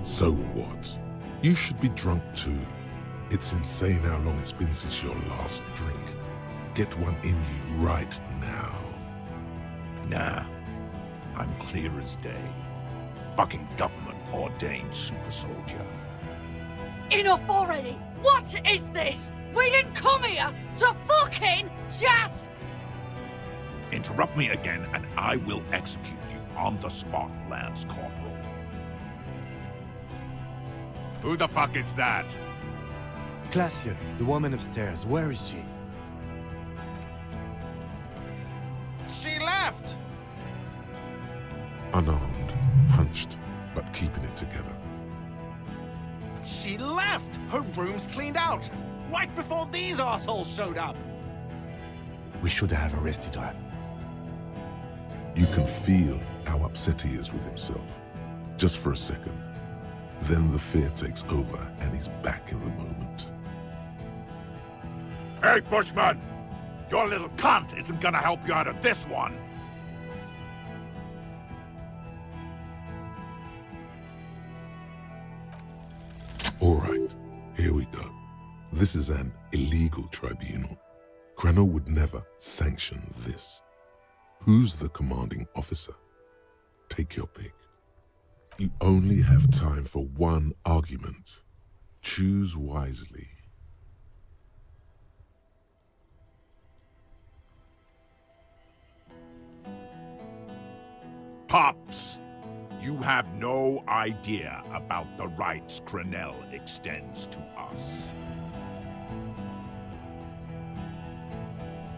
So what? You should be drunk too. It's insane how long it's been since your last drink. Get one in you right now. Nah. I'm clear as day. Fucking government-ordained super soldier. Enough already! What is this? We didn't come here to fucking chat! Interrupt me again and I will execute you on the spot, Lance Corporal. Who the fuck is that? Glacier, the woman upstairs. Where is she? She left! Unarmed, hunched, but keeping it together. She left! Her room's cleaned out! Right before these assholes showed up! We should have arrested her. You can feel how upset he is with himself. Just for a second. Then the fear takes over and he's back in the moment. Hey, Bushman! Your little cunt isn't gonna help you out of this one! All right, here we go. This is an illegal tribunal. Crano would never sanction this. Who's the commanding officer? Take your pick. You only have time for one argument. Choose wisely. Pops, you have no idea about the rights Crenell extends to us.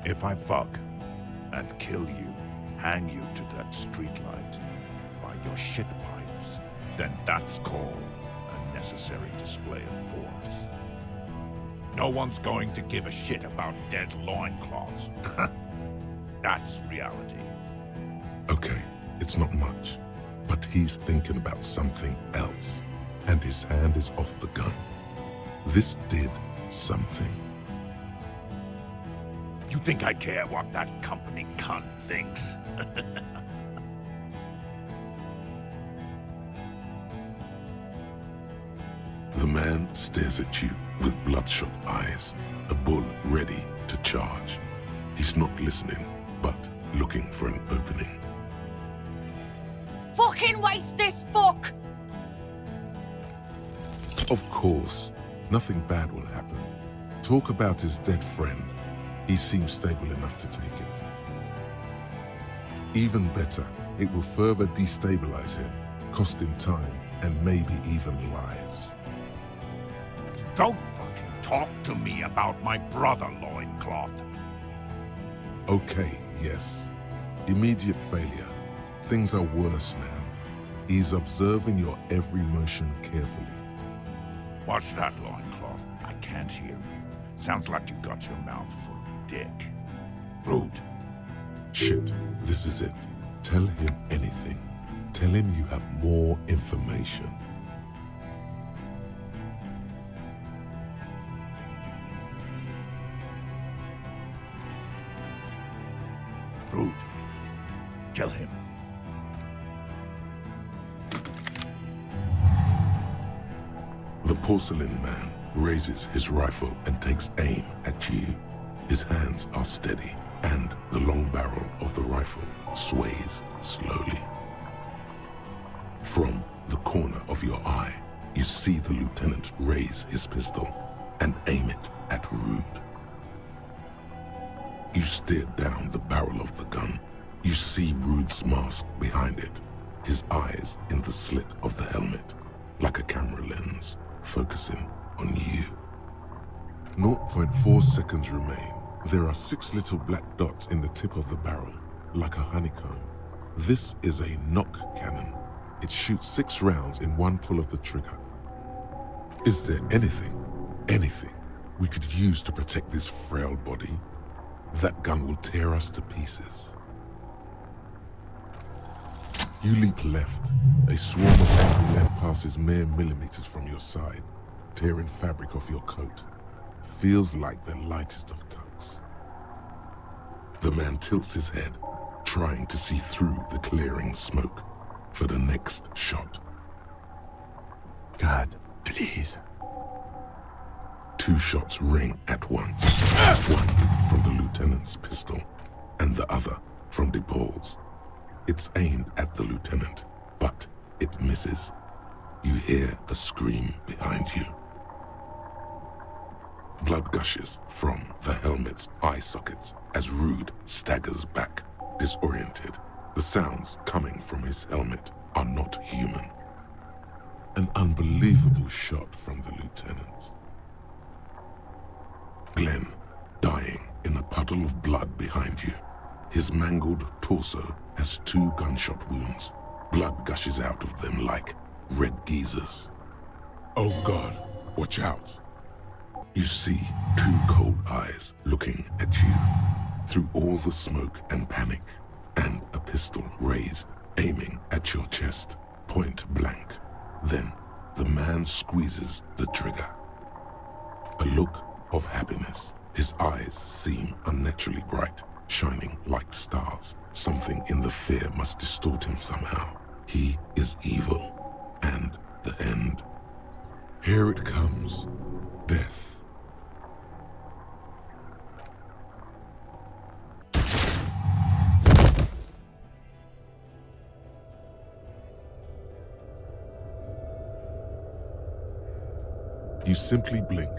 If I fuck and kill you, hang you to that streetlight by your shit pipes, then that's called a necessary display of force. No one's going to give a shit about dead loincloths. That's reality. Okay, it's not much, but he's thinking about something else, and his hand is off the gun. This did something. You think I care what that company cunt thinks? The man stares at you with bloodshot eyes, a bull ready to charge. He's not listening, but looking for an opening. Fucking waste this fuck! Of course, nothing bad will happen. Talk about his dead friend. He seems stable enough to take it. Even better, it will further destabilize him, cost him time, and maybe even lives. Don't fucking talk to me about my brother, Loincloth. Okay, yes. Immediate failure. Things are worse now. He's observing your every motion carefully. What's that, Loincloth? I can't hear you. Sounds like you got your mouth full of dick. Rude. Shit, this is it. Tell him anything. Tell him you have more information. Rude. Kill him. The porcelain man raises his rifle and takes aim at you. His hands are steady, and the long barrel of the rifle sways slowly. From the corner of your eye, you see the lieutenant raise his pistol and aim it at Rude. You stare down the barrel of the gun. You see Rude's mask behind it, his eyes in the slit of the helmet, like a camera lens, focusing on you. 0.4 seconds remain. There are 6 little black dots in the tip of the barrel, like a honeycomb. This is a knock cannon. It shoots 6 rounds in one pull of the trigger. Is there anything we could use to protect this frail body? That gun will tear us to pieces. You leap left. A swarm of angry lead passes mere millimeters from your side, tearing fabric off your coat. Feels like the lightest of tucks. The man tilts his head, trying to see through the clearing smoke for the next shot. God, please. 2 shots ring at once. One from the lieutenant's pistol, and the other from DePaul's. It's aimed at the lieutenant, but it misses. You hear a scream behind you. Blood gushes from the helmet's eye sockets as Rude staggers back, disoriented. The sounds coming from his helmet are not human. An unbelievable shot from the lieutenant. Glenn, dying in a puddle of blood behind you. His mangled torso has 2 gunshot wounds. Blood gushes out of them like red geysers. Oh God, watch out. You see 2 cold eyes looking at you through all the smoke and panic, and a pistol raised, aiming at your chest, point blank. Then the man squeezes the trigger. A look of happiness. His eyes seem unnaturally bright, shining like stars. Something in the fear must distort him somehow. He is evil, and the end. Here it comes. Death. You simply blink,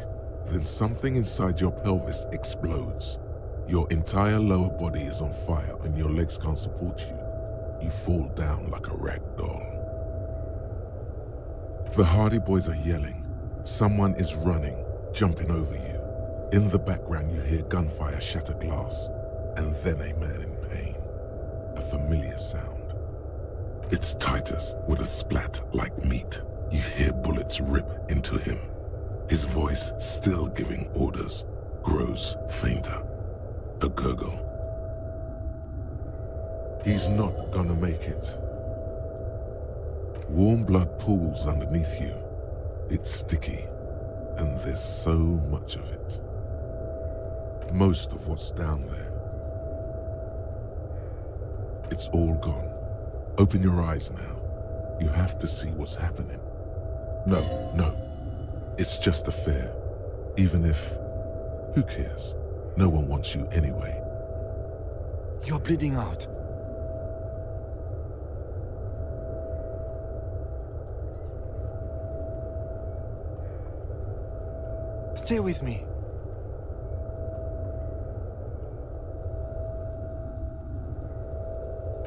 then something inside your pelvis explodes. Your entire lower body is on fire and your legs can't support you. You fall down like a rag doll. The Hardy Boys are yelling. Someone is running, jumping over you. In the background you hear gunfire shatter glass, and then a man in pain. A familiar sound. It's Titus with a splat like meat. You hear bullets rip into him. His voice, still giving orders, grows fainter. A gurgle. He's not gonna make it. Warm blood pools underneath you. It's sticky, and there's so much of it. Most of what's down there. It's all gone. Open your eyes now. You have to see what's happening. No. It's just a fair. Even if... Who cares? No one wants you anyway. You're bleeding out. Stay with me.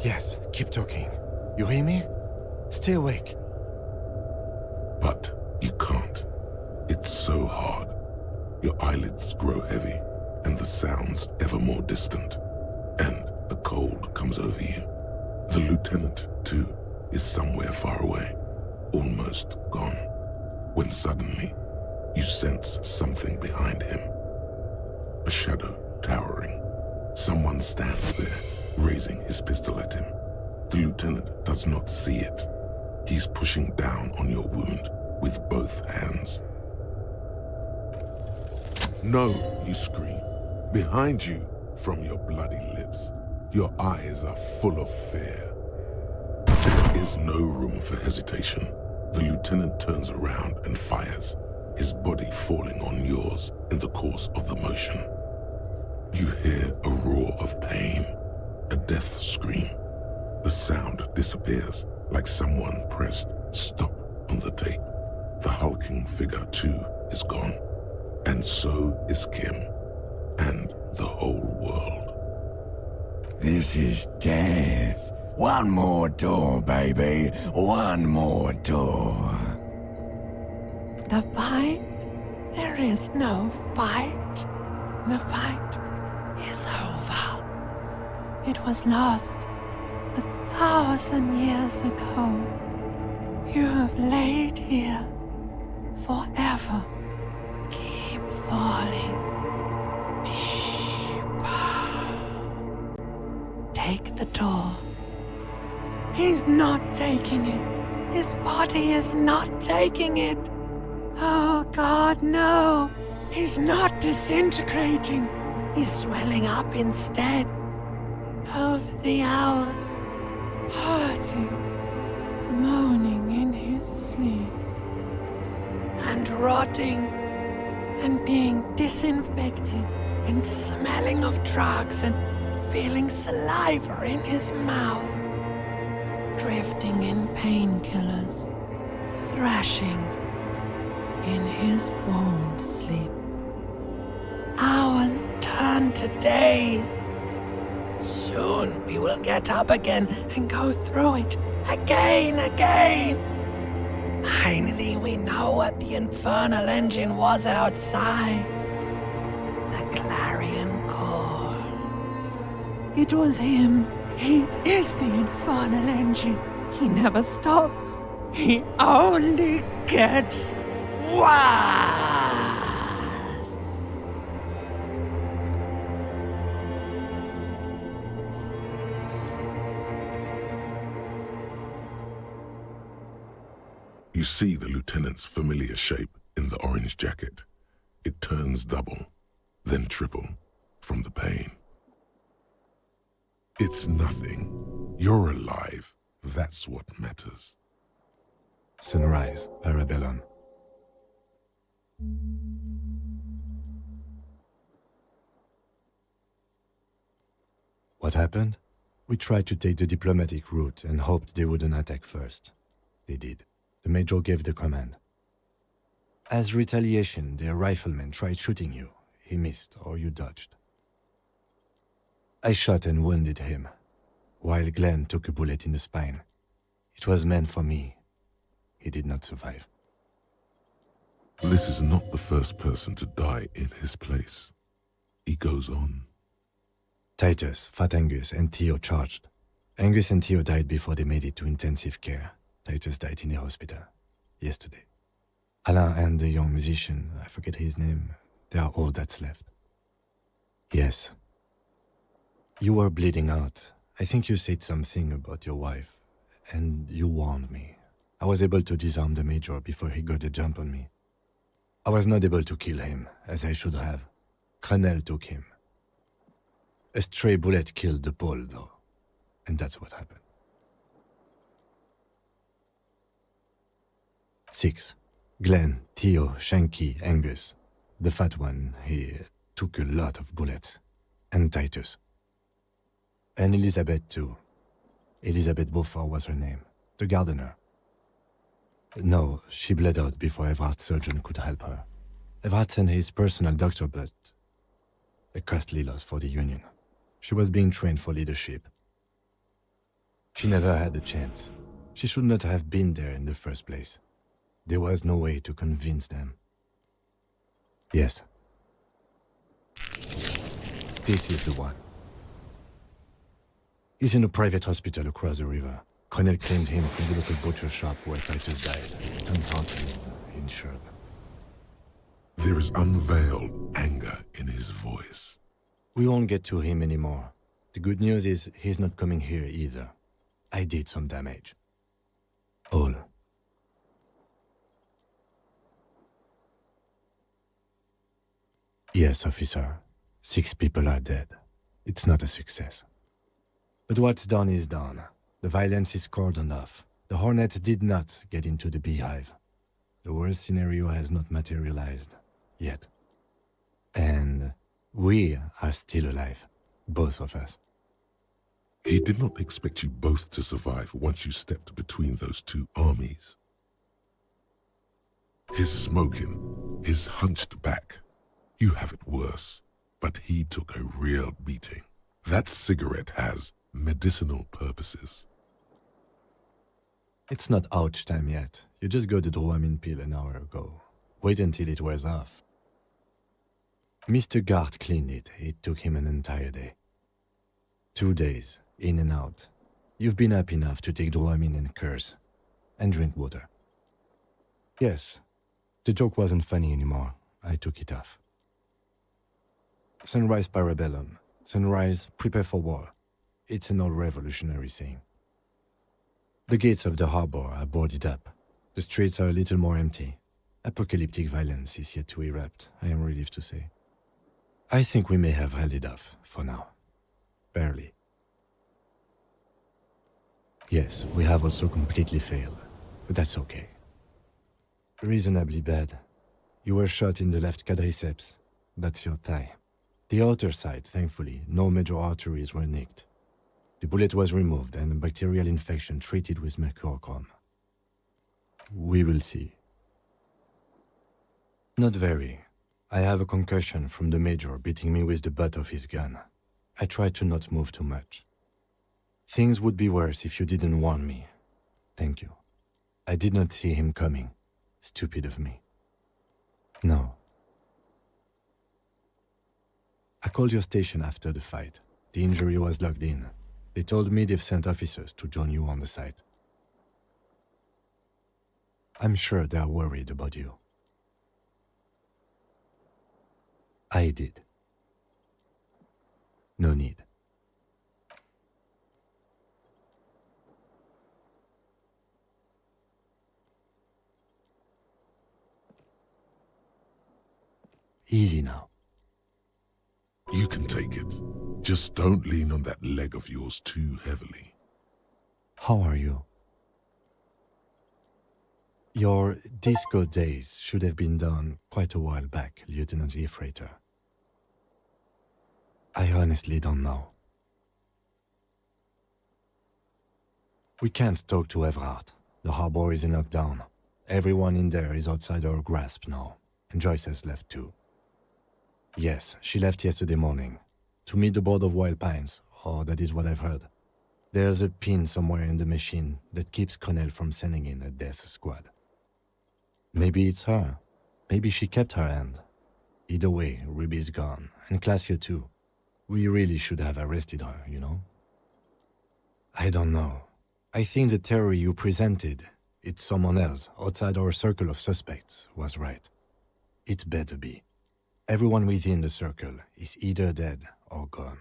Yes, keep talking. You hear me? Stay awake. But you can't. It's so hard. Your eyelids grow heavy, and the sounds ever more distant. And a cold comes over you. The lieutenant, too, is somewhere far away, almost gone, when suddenly you sense something behind him. A shadow towering. Someone stands there, raising his pistol at him. The lieutenant does not see it. He's pushing down on your wound with both hands. No, you scream. Behind you, from your bloody lips, your eyes are full of fear. There is no room for hesitation. The lieutenant turns around and fires, his body falling on yours in the course of the motion. You hear a roar of pain, a death scream. The sound disappears like someone pressed stop on the tape. The hulking figure, too, is gone. And so is Kim, and the whole world. This is death. One more door, baby. One more door. The fight? There is no fight. The fight is over. It was lost 1,000 years ago. You have laid here forever. Keep falling deeper. Take the door. He's not taking it. His body is not taking it. Oh God, no. He's not disintegrating. He's swelling up instead. Over the hours, hurting, moaning in his sleep, and rotting, and being disinfected, and smelling of drugs, and feeling saliva in his mouth. drifting in painkillers, thrashing in his won't sleep. Hours turn to days. Soon we will get up again and go through it again. Finally, we know what the infernal engine was outside. The clarion call. It was him. He is the infernal engine. He never stops. He only gets worse. You see the lieutenant's familiar shape in the orange jacket. It turns double, then triple, from the pain. It's nothing. You're alive. That's what matters. Sunrise, Parabellum. What happened? We tried to take the diplomatic route and hoped they wouldn't attack first. They did. The major gave the command. As retaliation, their rifleman tried shooting you. He missed, or you dodged. I shot and wounded him, while Glenn took a bullet in the spine. It was meant for me. He did not survive. This is not the first person to die in his place. He goes on. Titus, Fat Angus, and Theo charged. Angus and Theo died before they made it to intensive care. Titus died in the hospital yesterday. Alain and the young musician, I forget his name, they are all that's left. Yes. You were bleeding out. I think you said something about your wife, and you warned me. I was able to disarm the major before he got a jump on me. I was not able to kill him, as I should have. Crenel took him. A stray bullet killed the Pole, though, and that's what happened. 6. Glenn, Theo, Shanky, Angus. The fat one, he took a lot of bullets. And Titus. And Elizabeth, too. Elizabeth Beaufort was her name. The gardener. No, she bled out before Everard's surgeon could help her. Everard sent his personal doctor, but a costly loss for the Union. She was being trained for leadership. She never had a chance. She should not have been there in the first place. There was no way to convince them. Yes. This is the one. He's in a private hospital across the river. Crenel claimed him from the local butcher shop where Titus died. Unfortunately, insured. There is unveiled anger in his voice. We won't get to him anymore. The good news is he's not coming here either. I did some damage. All. Yes, officer. 6 people are dead. It's not a success. But what's done is done. The violence is cordoned off. The Hornets did not get into the beehive. The worst scenario has not materialized. Yet. And we are still alive. Both of us. He did not expect you both to survive once you stepped between those two armies. His smoking, his hunched back. You have it worse, but he took a real beating. That cigarette has medicinal purposes. It's not ouch time yet. You just got the Dramamine pill an hour ago. Wait until it wears off. Mr. Gart cleaned it. It took him an entire day. 2 days, in and out. You've been up enough to take Dramamine and curse. And drink water. Yes, the joke wasn't funny anymore. I took it off. Sunrise Parabellum. Sunrise, prepare for war. It's an old revolutionary saying. The gates of the harbor are boarded up. The streets are a little more empty. Apocalyptic violence is yet to erupt, I am relieved to say. I think we may have held it off, for now. Barely. Yes, we have also completely failed, but that's okay. Reasonably bad. You were shot in the left quadriceps. That's your thigh. The outer side, thankfully, no major arteries were nicked. The The bullet was removed and a bacterial infection treated with mercurochrome. We will see. Not very. I have a concussion from the Major beating me with the butt of his gun. I tried to not move too much. Things would be worse if you didn't warn me. Thank you. I did not see him coming. Stupid of me. No. I called your station after the fight. The injury was logged in. They told me they've sent officers to join you on the site. I'm sure they're worried about you. I did. No need. Easy now. You can take it. Just don't lean on that leg of yours too heavily. How are you? Your disco days should have been done quite a while back, Lieutenant Liefreiter. I honestly don't know. We can't talk to Everard. The harbor is in lockdown. Everyone in there is outside our grasp now, and Joyce has left too. Yes, she left yesterday morning, to meet the board of Wild Pines, or that is what I've heard. There's a pin somewhere in the machine that keeps Connell from sending in a death squad. Maybe it's her. Maybe she kept her hand. Either way, Ruby's gone, and Classio too. We really should have arrested her, you know? I don't know. I think the theory you presented, it's someone else outside our circle of suspects, was right. It better be. Everyone within the circle is either dead or gone.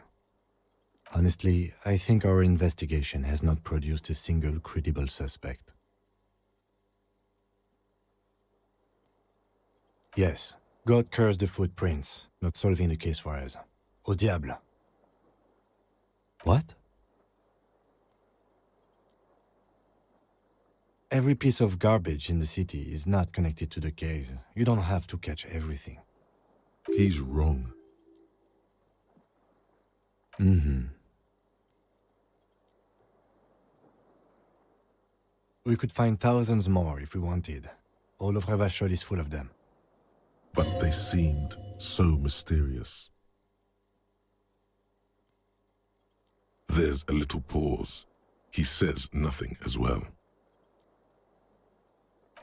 Honestly, I think our investigation has not produced a single credible suspect. Yes, God curse the footprints, not solving the case for us. Au diable. What? Every piece of garbage in the city is not connected to the case. You don't have to catch everything. He's wrong. We could find thousands more if we wanted. All of Revachol is full of them. But they seemed so mysterious. There's a little pause. He says nothing as well.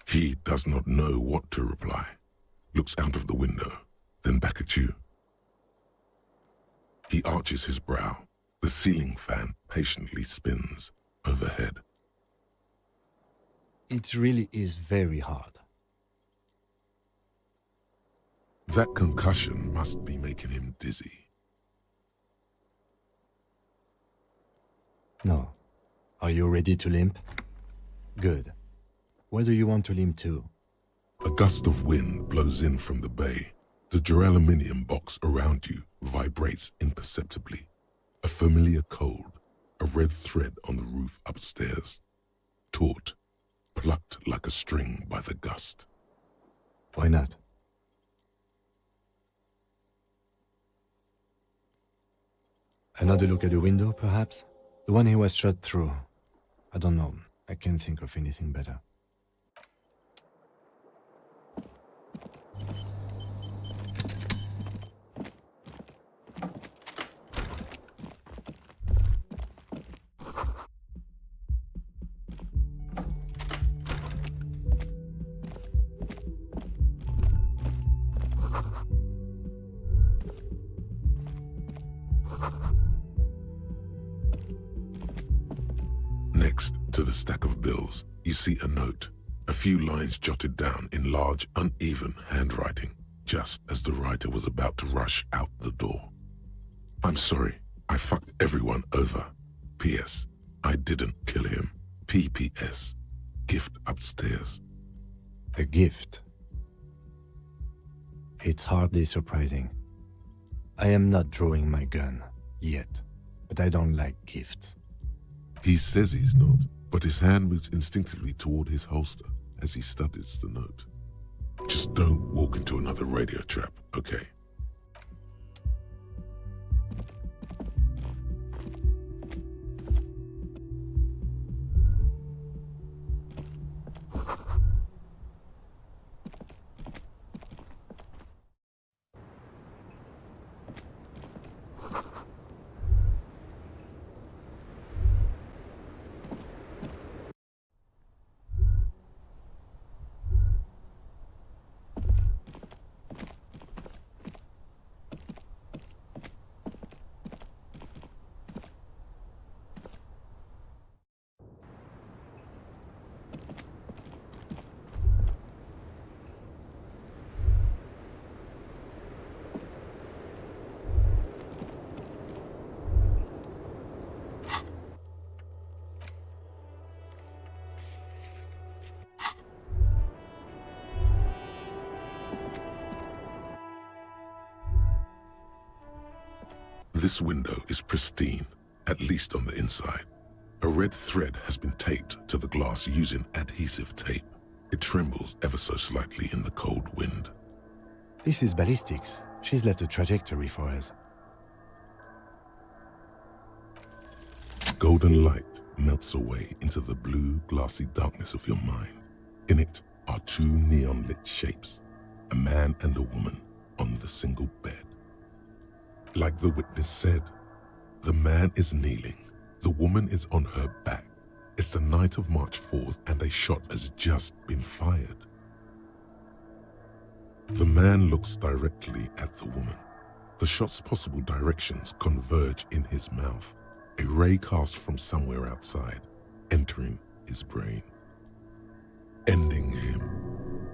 He does not know what to reply. Looks out of the window, then back at you. He arches his brow. The ceiling fan patiently spins overhead. It really is very hard. That concussion must be making him dizzy. No. Are you ready to limp? Good. Where do you want to limp to? A gust of wind blows in from the bay. The duraluminum box around you vibrates imperceptibly. A familiar cold, a red thread on the roof upstairs. Taut, plucked like a string by the gust. Why not? Another look at the window, perhaps? The one he was shot through. I don't know. I can't think of anything better. Next to the stack of bills, you see a note, a few lines jotted down in large, uneven handwriting, just as the writer was about to rush out the door. I'm sorry, I fucked everyone over. P.S. I didn't kill him. P.P.S. Gift upstairs. A gift? It's hardly surprising. I am not drawing my gun, yet, but I don't like gifts. He says he's not, but his hand moves instinctively toward his holster as he studies the note. Just don't walk into another radio trap, okay? This window is pristine, at least on the inside. A red thread has been taped to the glass using adhesive tape. It trembles ever so slightly in the cold wind. This is ballistics. She's left a trajectory for us. Golden light melts away into the blue, glassy darkness of your mind. In it are two neon-lit shapes, a man and a woman on the single bed. Like the witness said, the man is kneeling, the woman is on her back. It's the night of March 4th and a shot has just been fired. The man looks directly at the woman. The shot's possible directions converge in his mouth, a ray cast from somewhere outside, entering his brain, ending him.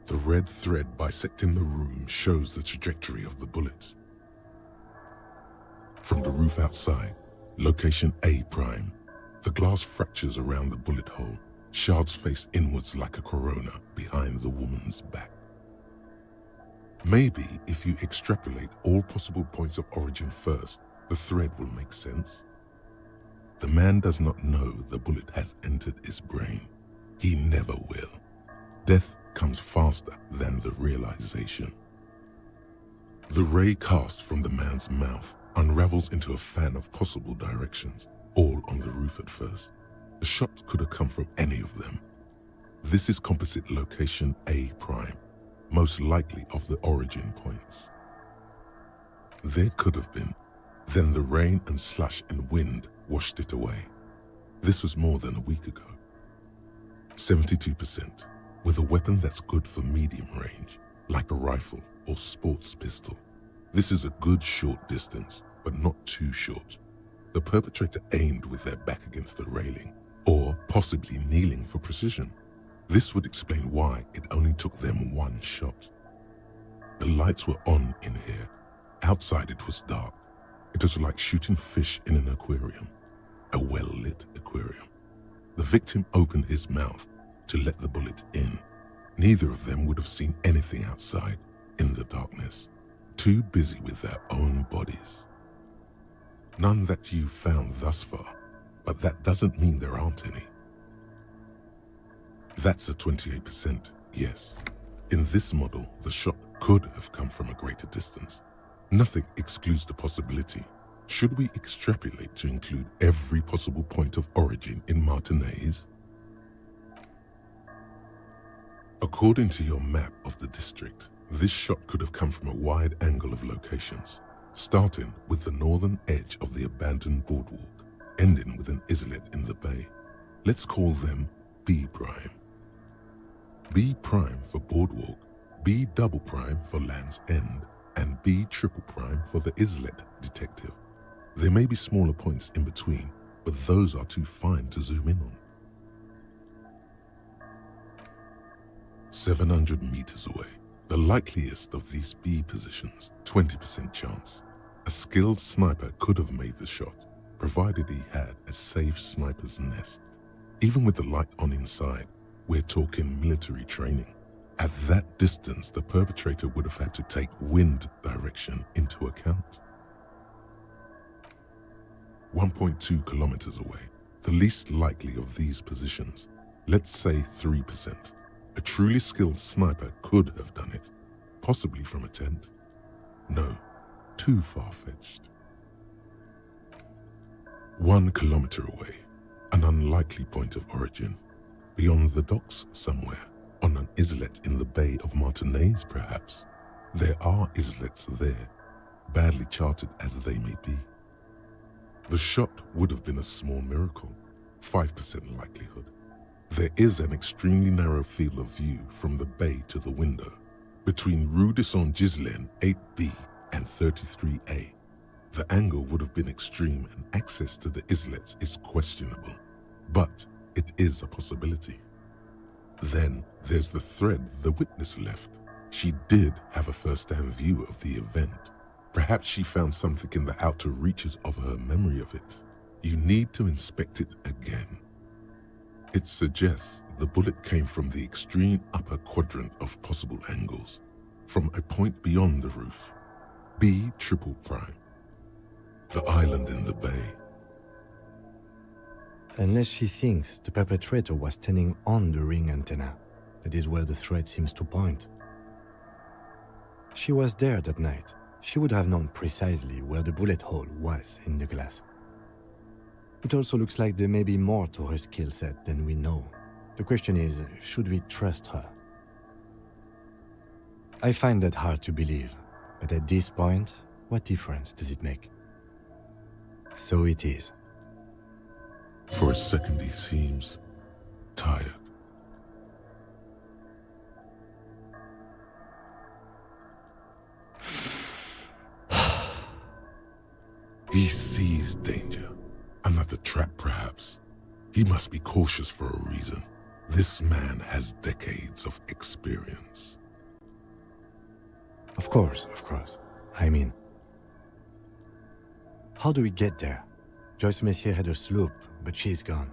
The red thread bisecting the room shows the trajectory of the bullet. From the roof outside, location A prime, the glass fractures around the bullet hole, shards face inwards like a corona behind the woman's back. Maybe if you extrapolate all possible points of origin first, the thread will make sense. The man does not know the bullet has entered his brain. He never will. Death comes faster than the realization. The ray cast from the man's mouth unravels into a fan of possible directions, all on the roof at first. The shot could have come from any of them. This is composite location A prime, most likely of the origin points. There could have been, then the rain and slush and wind washed it away. This was more than a week ago. 72%, with a weapon that's good for medium range, like a rifle or sports pistol. This is a good short distance, but not too short. The perpetrator aimed with their back against the railing, or possibly kneeling for precision. This would explain why it only took them one shot. The lights were on in here. Outside it was dark. It was like shooting fish in an aquarium, a well-lit aquarium. The victim opened his mouth to let the bullet in. Neither of them would have seen anything outside in the darkness, too busy with their own bodies. None that you've found thus far, but that doesn't mean there aren't any. That's a 28%, yes. In this model, the shot could have come from a greater distance. Nothing excludes the possibility. Should we extrapolate to include every possible point of origin in Martinez? According to your map of the district, this shot could have come from a wide angle of locations, starting with the northern edge of the abandoned boardwalk, ending with an islet in the bay. Let's call them B prime. B prime for boardwalk, B double prime for Land's End, and B triple prime for the islet detective. There may be smaller points in between, but those are too fine to zoom in on. 700 meters away, the likeliest of these B positions, 20% chance. A skilled sniper could have made the shot, provided he had a safe sniper's nest. Even with the light on inside, we're talking military training. At that distance, the perpetrator would have had to take wind direction into account. 1.2 kilometers away, the least likely of these positions, let's say 3%. A truly skilled sniper could have done it, possibly from a tent. No, too far-fetched. 1 kilometer away, an unlikely point of origin. Beyond the docks somewhere, on an islet in the Bay of Martinez perhaps. There are islets there, badly charted as they may be. The shot would have been a small miracle, 5% likelihood. There is an extremely narrow field of view from the bay to the window, between Rue de Saint-Ghislain 8B and 33A. The angle would have been extreme and access to the islets is questionable, but it is a possibility. Then there's the thread the witness left. She did have a first-hand view of the event. Perhaps she found something in the outer reaches of her memory of it. You need to inspect it again. It suggests the bullet came from the extreme upper quadrant of possible angles, from a point beyond the roof, B triple prime. The island in the bay. Unless she thinks the perpetrator was standing on the ring antenna. That is where the thread seems to point. She was there that night. She would have known precisely where the bullet hole was in the glass. It also looks like there may be more to her skill set than we know. The question is, should we trust her? I find that hard to believe, but at this point, what difference does it make? So it is. For a second he seems tired. He sees danger. Another trap, perhaps. He must be cautious for a reason. This man has decades of experience. Of course. I mean, how do we get there? Joyce Messier had a sloop, but she's gone.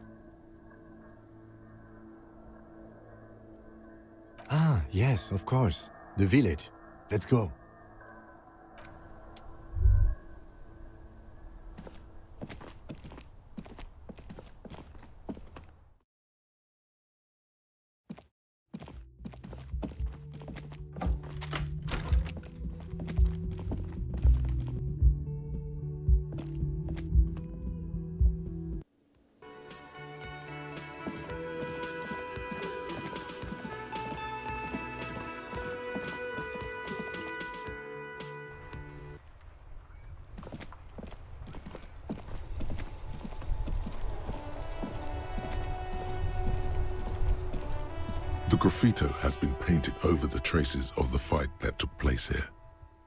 Ah, yes, of course. The village. Let's go. The graffito has been painted over the traces of the fight that took place here.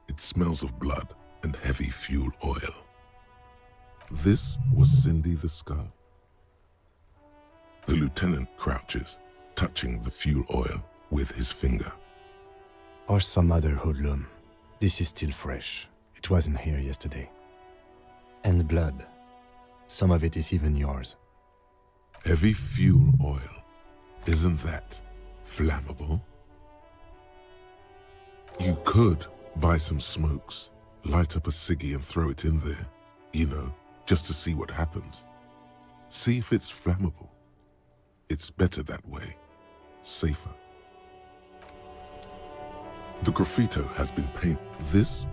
It smells of blood and heavy fuel oil. This was Cindy the Skull. The lieutenant crouches, touching the fuel oil with his finger. Or some other hoodlum. This is still fresh. It wasn't here yesterday. And blood. Some of it is even yours. Heavy fuel oil. Isn't that flammable? You could buy some smokes, light up a ciggy and throw it in there, you know, just to see what happens. See if it's flammable. It's better that way. Safer. The graffito has been painted. This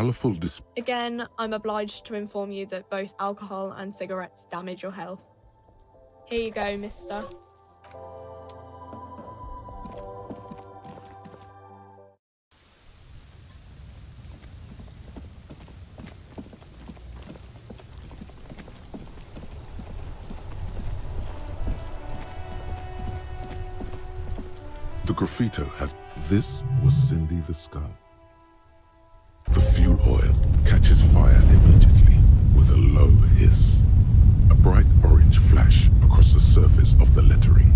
colourful display. Again, I'm obliged to inform you that both alcohol and cigarettes damage your health. Here you go, mister. The graffito has. This was Cindy the Skull. The fuel oil catches fire immediately with a low hiss. A bright orange flash across the surface of the lettering.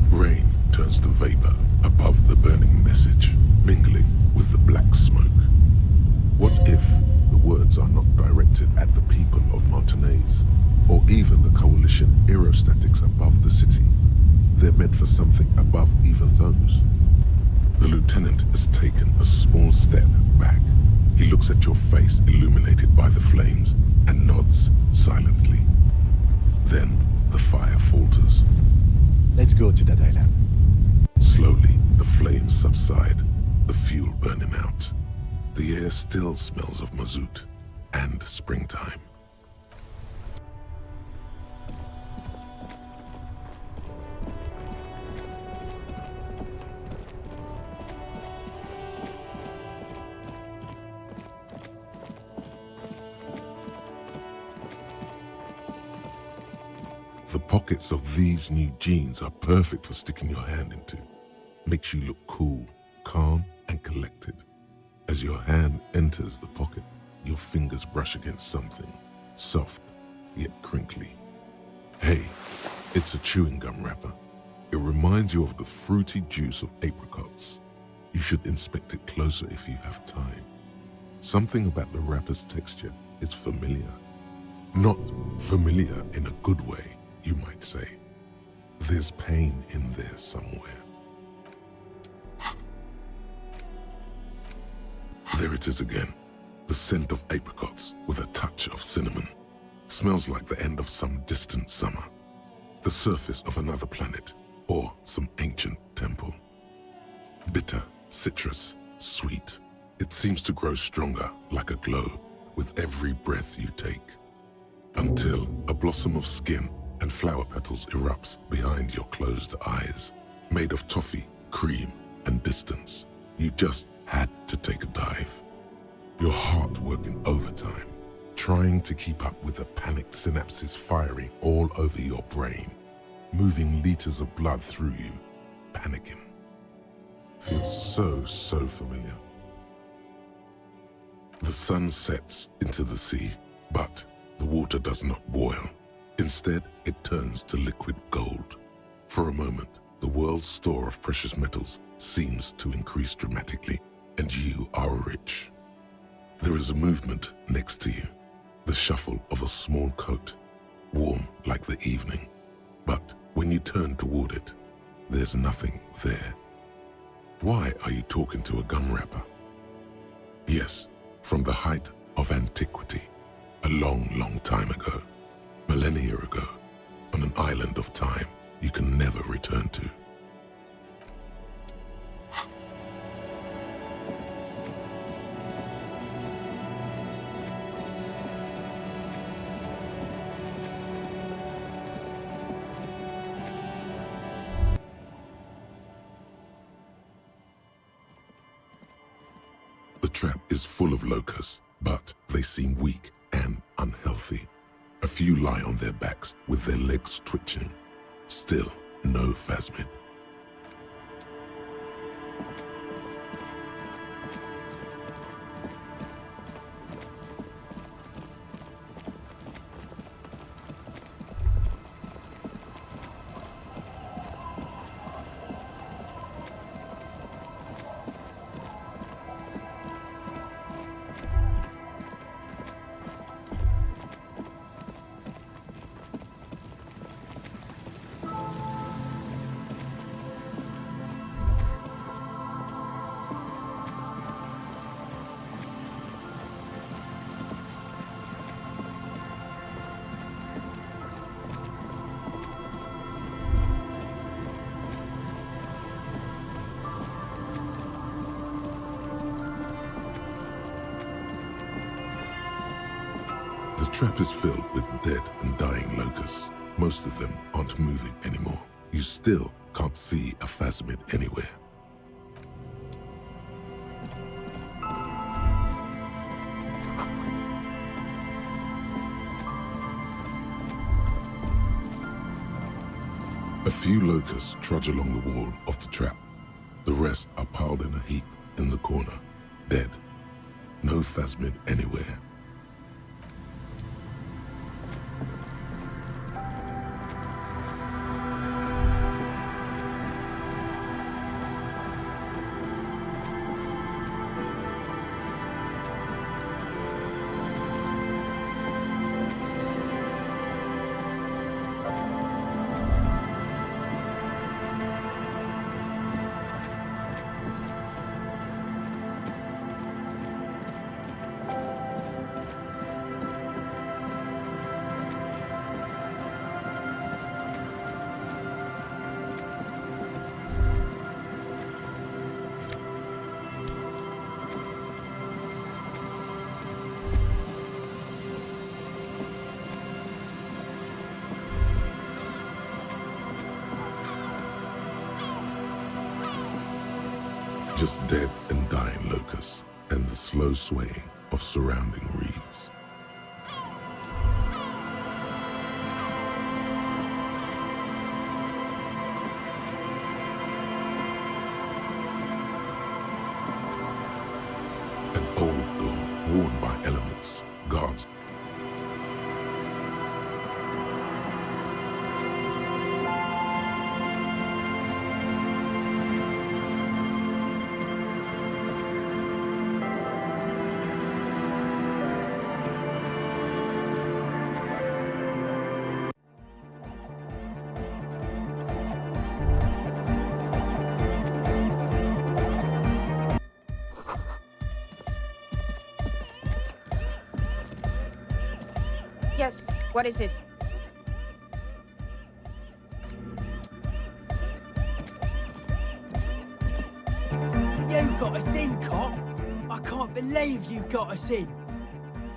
Rain turns to vapor above the burning message, mingling with the black smoke. What if the words are not directed at the people of Martinaise, or even the coalition aerostatics above the city? They're meant for something above even those. The lieutenant has taken a small step back. He looks at your face illuminated by the flames and nods silently. Then the fire falters. Let's go to that island. Slowly, the flames subside, the fuel burning out. The air still smells of mazout and springtime. The pockets of these new jeans are perfect for sticking your hand into. Makes you look cool, calm, and collected. As your hand enters the pocket, your fingers brush against something, soft yet crinkly. Hey, it's a chewing gum wrapper. It reminds you of the fruity juice of apricots. You should inspect it closer if you have time. Something about the wrapper's texture is familiar. Not familiar in a good way, you might say. There's pain in there somewhere. There it is again. The scent of apricots with a touch of cinnamon. Smells like the end of some distant summer. The surface of another planet or some ancient temple. Bitter, citrus, sweet. It seems to grow stronger like a glow with every breath you take. Until a blossom of skin and flower petals erupts behind your closed eyes. Made of toffee, cream, and distance. You just had to take a dive. Your heart working overtime, trying to keep up with the panicked synapses firing all over your brain, moving liters of blood through you, panicking. Feels so familiar. The sun sets into the sea, but the water does not boil. Instead, it turns to liquid gold. For a moment, the world's store of precious metals seems to increase dramatically, and you are rich. There is a movement next to you, the shuffle of a small coat, warm like the evening. But when you turn toward it, there's nothing there. Why are you talking to a gum wrapper? Yes, from the height of antiquity, a long time ago, millennia ago, on an island of time you can never return to. The trap is full of locusts, but they seem weak and unhealthy. A few lie on their backs with their legs twitching. Still, no phasmid. The trap is filled with dead and dying locusts. Most of them aren't moving anymore. You still can't see a phasmid anywhere. A few locusts trudge along the wall of the trap. The rest are piled in a heap in the corner, dead. No phasmid anywhere. Just dead and dying locusts and the slow swaying of surrounding reeds. An old door worn by elements, guards. Yes, what is it? You got us in, cop. I can't believe you got us in.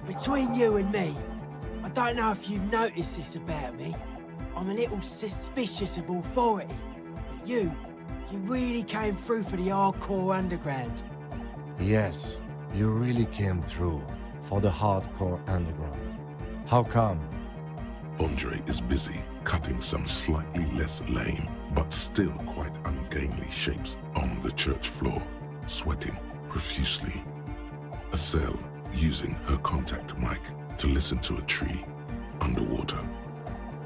Between you and me, I don't know if you've noticed this about me. I'm a little suspicious of authority. But you really came through for the hardcore underground. Yes, you really came through for the hardcore underground. How come? Andre is busy cutting some slightly less lame, but still quite ungainly shapes on the church floor, sweating profusely. Estelle using her contact mic to listen to a tree underwater.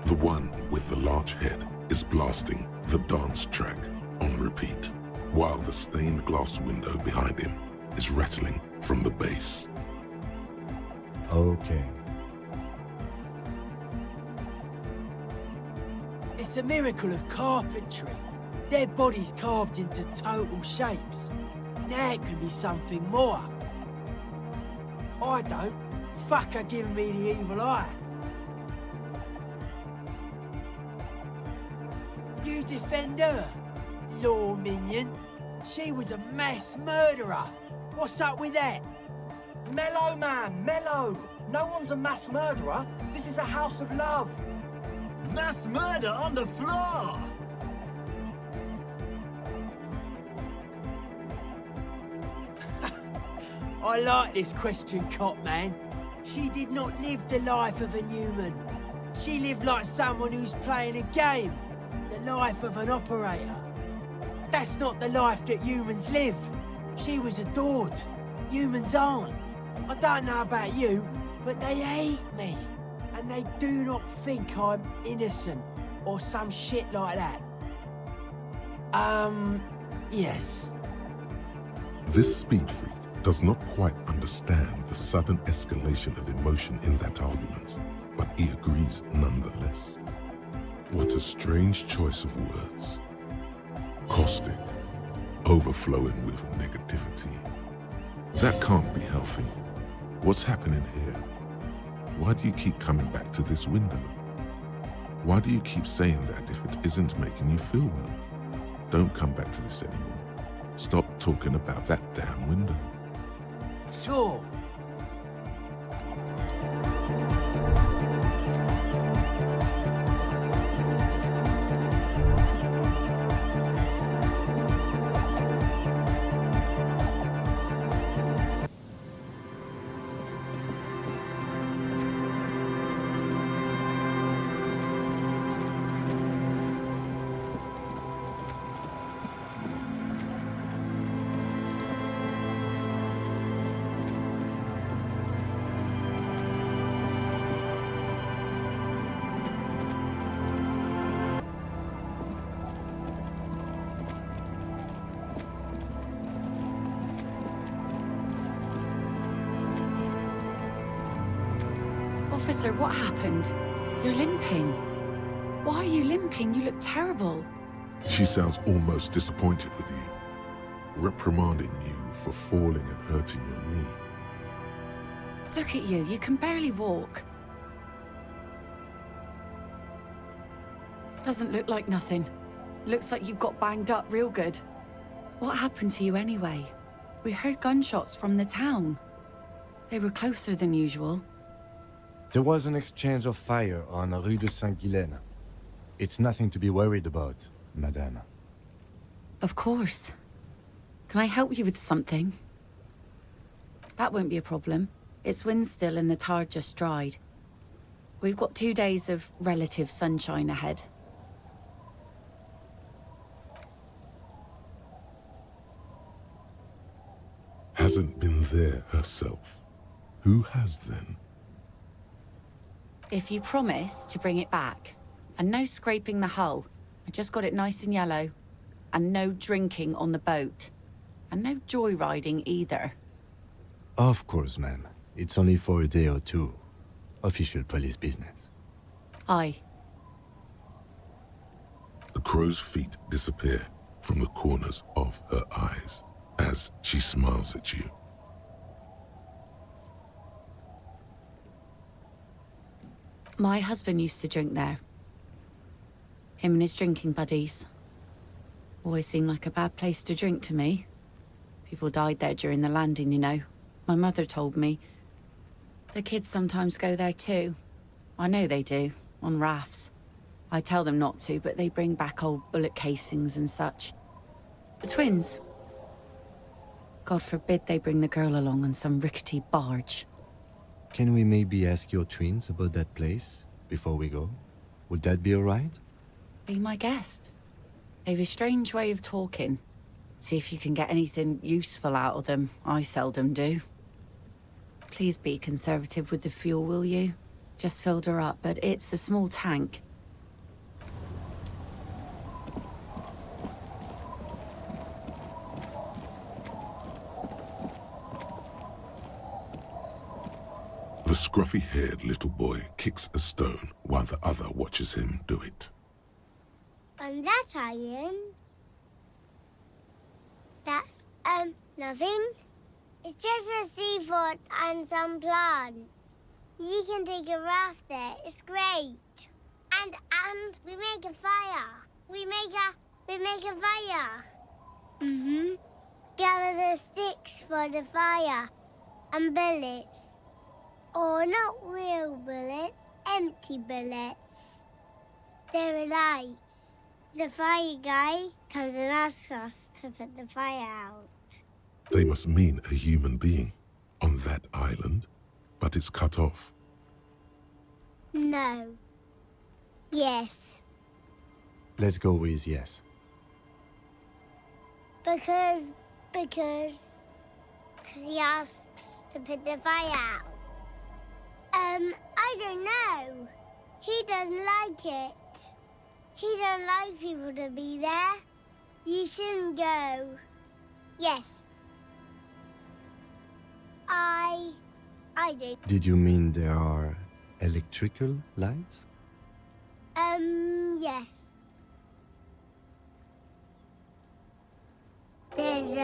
The one with the large head is blasting the dance track on repeat, while the stained glass window behind him is rattling from the bass. Okay. It's a miracle of carpentry. Their bodies carved into total shapes. Now it can be something more. I don't. Fuck her giving me the evil eye. You defend her, law minion. She was a mass murderer. What's up with that? Mellow, man, mellow. No one's a mass murderer. This is a house of love. Mass murder on the floor! I like this question, cop man. She did not live the life of a human. She lived like someone who's playing a game. The life of an operator. That's not the life that humans live. She was adored. Humans aren't. I don't know about you, but they hate me. And they do not think I'm innocent, or some shit like that. Yes. This speed freak does not quite understand the sudden escalation of emotion in that argument, but he agrees nonetheless. What a strange choice of words. Caustic, overflowing with negativity. That can't be healthy. What's happening here? Why do you keep coming back to this window? Why do you keep saying that if it isn't making you feel well? Don't come back to this anymore. Stop talking about that damn window. Sure. Officer, what happened? You're limping. Why are you limping? You look terrible. She sounds almost disappointed with you, reprimanding you for falling and hurting your knee. Look at you. You can barely walk. Doesn't look like nothing. Looks like you've got banged up real good. What happened to you anyway? We heard gunshots from the town. They were closer than usual. There was an exchange of fire on Rue de Saint-Guylaine. It's nothing to be worried about, madame. Of course. Can I help you with something? That won't be a problem. It's wind still and the tar just dried. We've got 2 days of relative sunshine ahead. Hasn't been there herself. Who has then? If you promise to bring it back, and no scraping the hull, I just got it nice and yellow, and no drinking on the boat, and no joyriding either. Of course, ma'am. It's only for a day or two. Official police business. Aye. The crow's feet disappear from the corners of her eyes as she smiles at you. My husband used to drink there. Him and his drinking buddies. Always seemed like a bad place to drink to me. People died there during the landing, you know. My mother told me. The kids sometimes go there too. I know they do, on rafts. I tell them not to, but they bring back old bullet casings and such. The twins. God forbid they bring the girl along on some rickety barge. Can we maybe ask your twins about that place before we go? Would that be alright? Be my guest. They've a strange way of talking. See if you can get anything useful out of them. I seldom do. Please be conservative with the fuel, will you? Just filled her up, but it's a small tank. The scruffy-haired little boy kicks a stone while the other watches him do it. On that island, that's, nothing. It's just a seafort and some plants. You can take a raft there. It's great. And we make a fire. We make a fire. Mm-hmm. Gather the sticks for the fire and bullets. Or not real bullets, empty bullets. They're nice. The fire guy comes and asks us to put the fire out. They must mean a human being on that island, but it's cut off. No. Yes. Let's go with yes. Because he asks to put the fire out. I don't know. He doesn't like it. He don't like people to be there. You shouldn't go. Yes. I did. Did you mean there are electrical lights? Yes. There's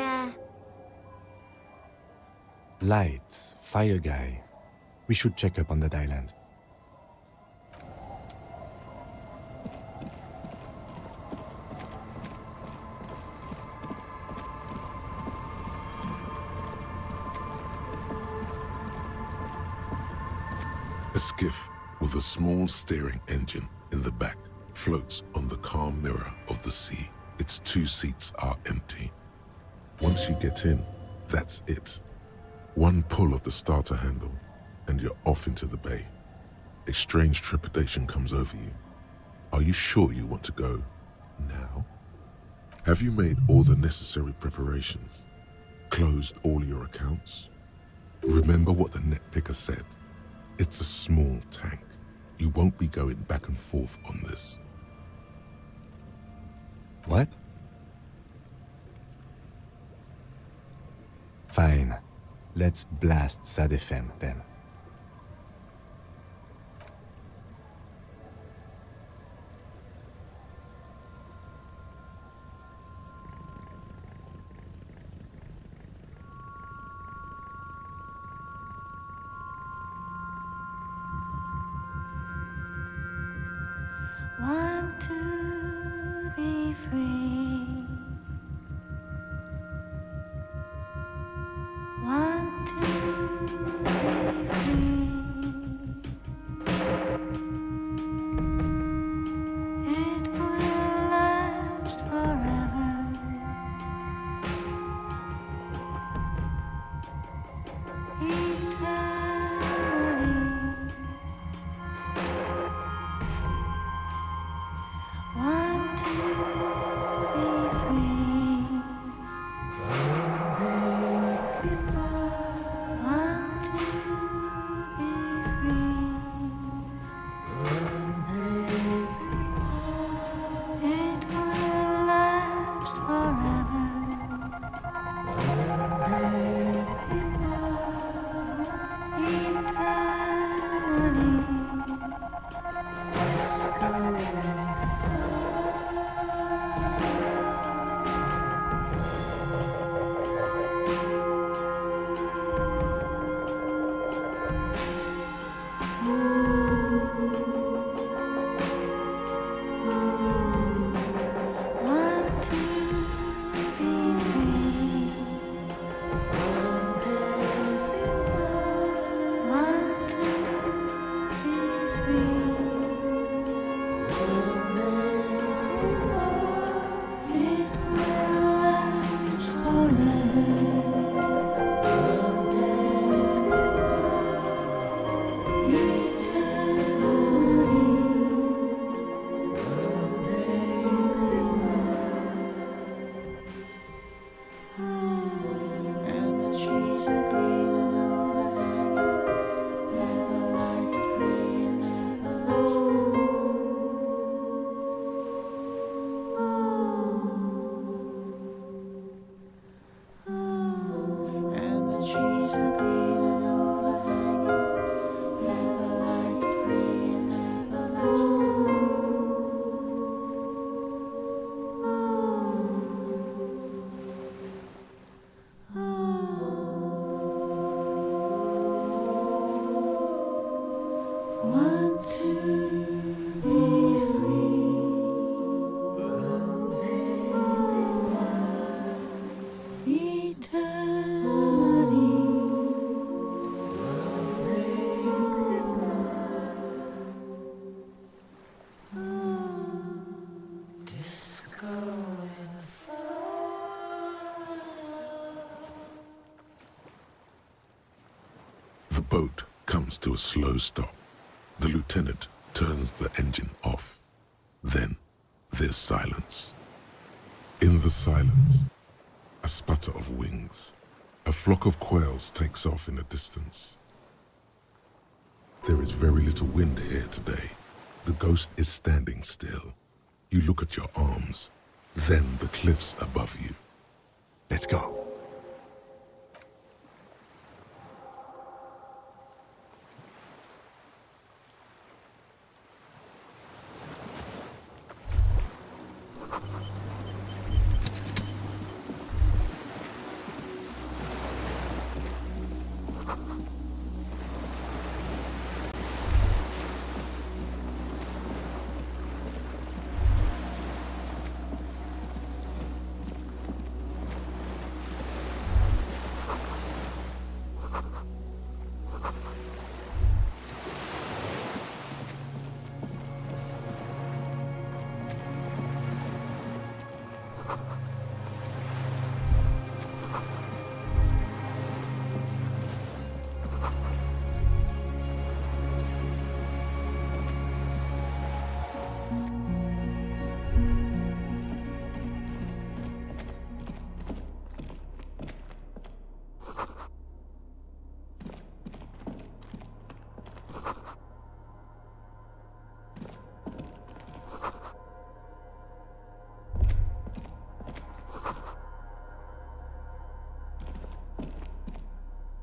Lights, fire guy. We should check up on that island. A skiff with a small steering engine in the back floats on the calm mirror of the sea. Its 2 seats are empty. Once you get in, that's it. One pull of the starter handle, and you're off into the bay. A strange trepidation comes over you. Are you sure you want to go now? Have you made all the necessary preparations? Closed all your accounts? Remember what the net picker said. It's a small tank. You won't be going back and forth on this. What? Fine. Let's blast Sad FM then. Want to be free. Want to be free. It will last forever. Eternally. The boat comes to a slow stop. The lieutenant turns the engine off. Then there's silence. In the silence, a sputter of wings. A flock of quails takes off in the distance. There is very little wind here today. The ghost is standing still. You look at your arms, then the cliffs above you. Let's go.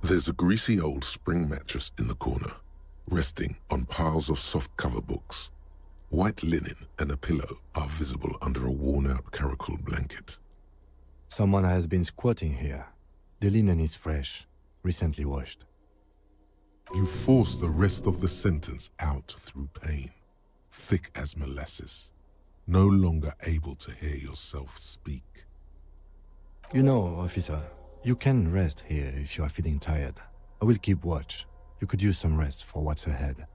There's a greasy old spring mattress in the corner, resting on piles of soft cover books. White linen and a pillow are visible under a worn-out caracal blanket. Someone has been squatting here. The linen is fresh, recently washed. You force the rest of the sentence out through pain, thick as molasses, no longer able to hear yourself speak. You know, officer, you can rest here if you are feeling tired. I will keep watch. You could use some rest for what's ahead.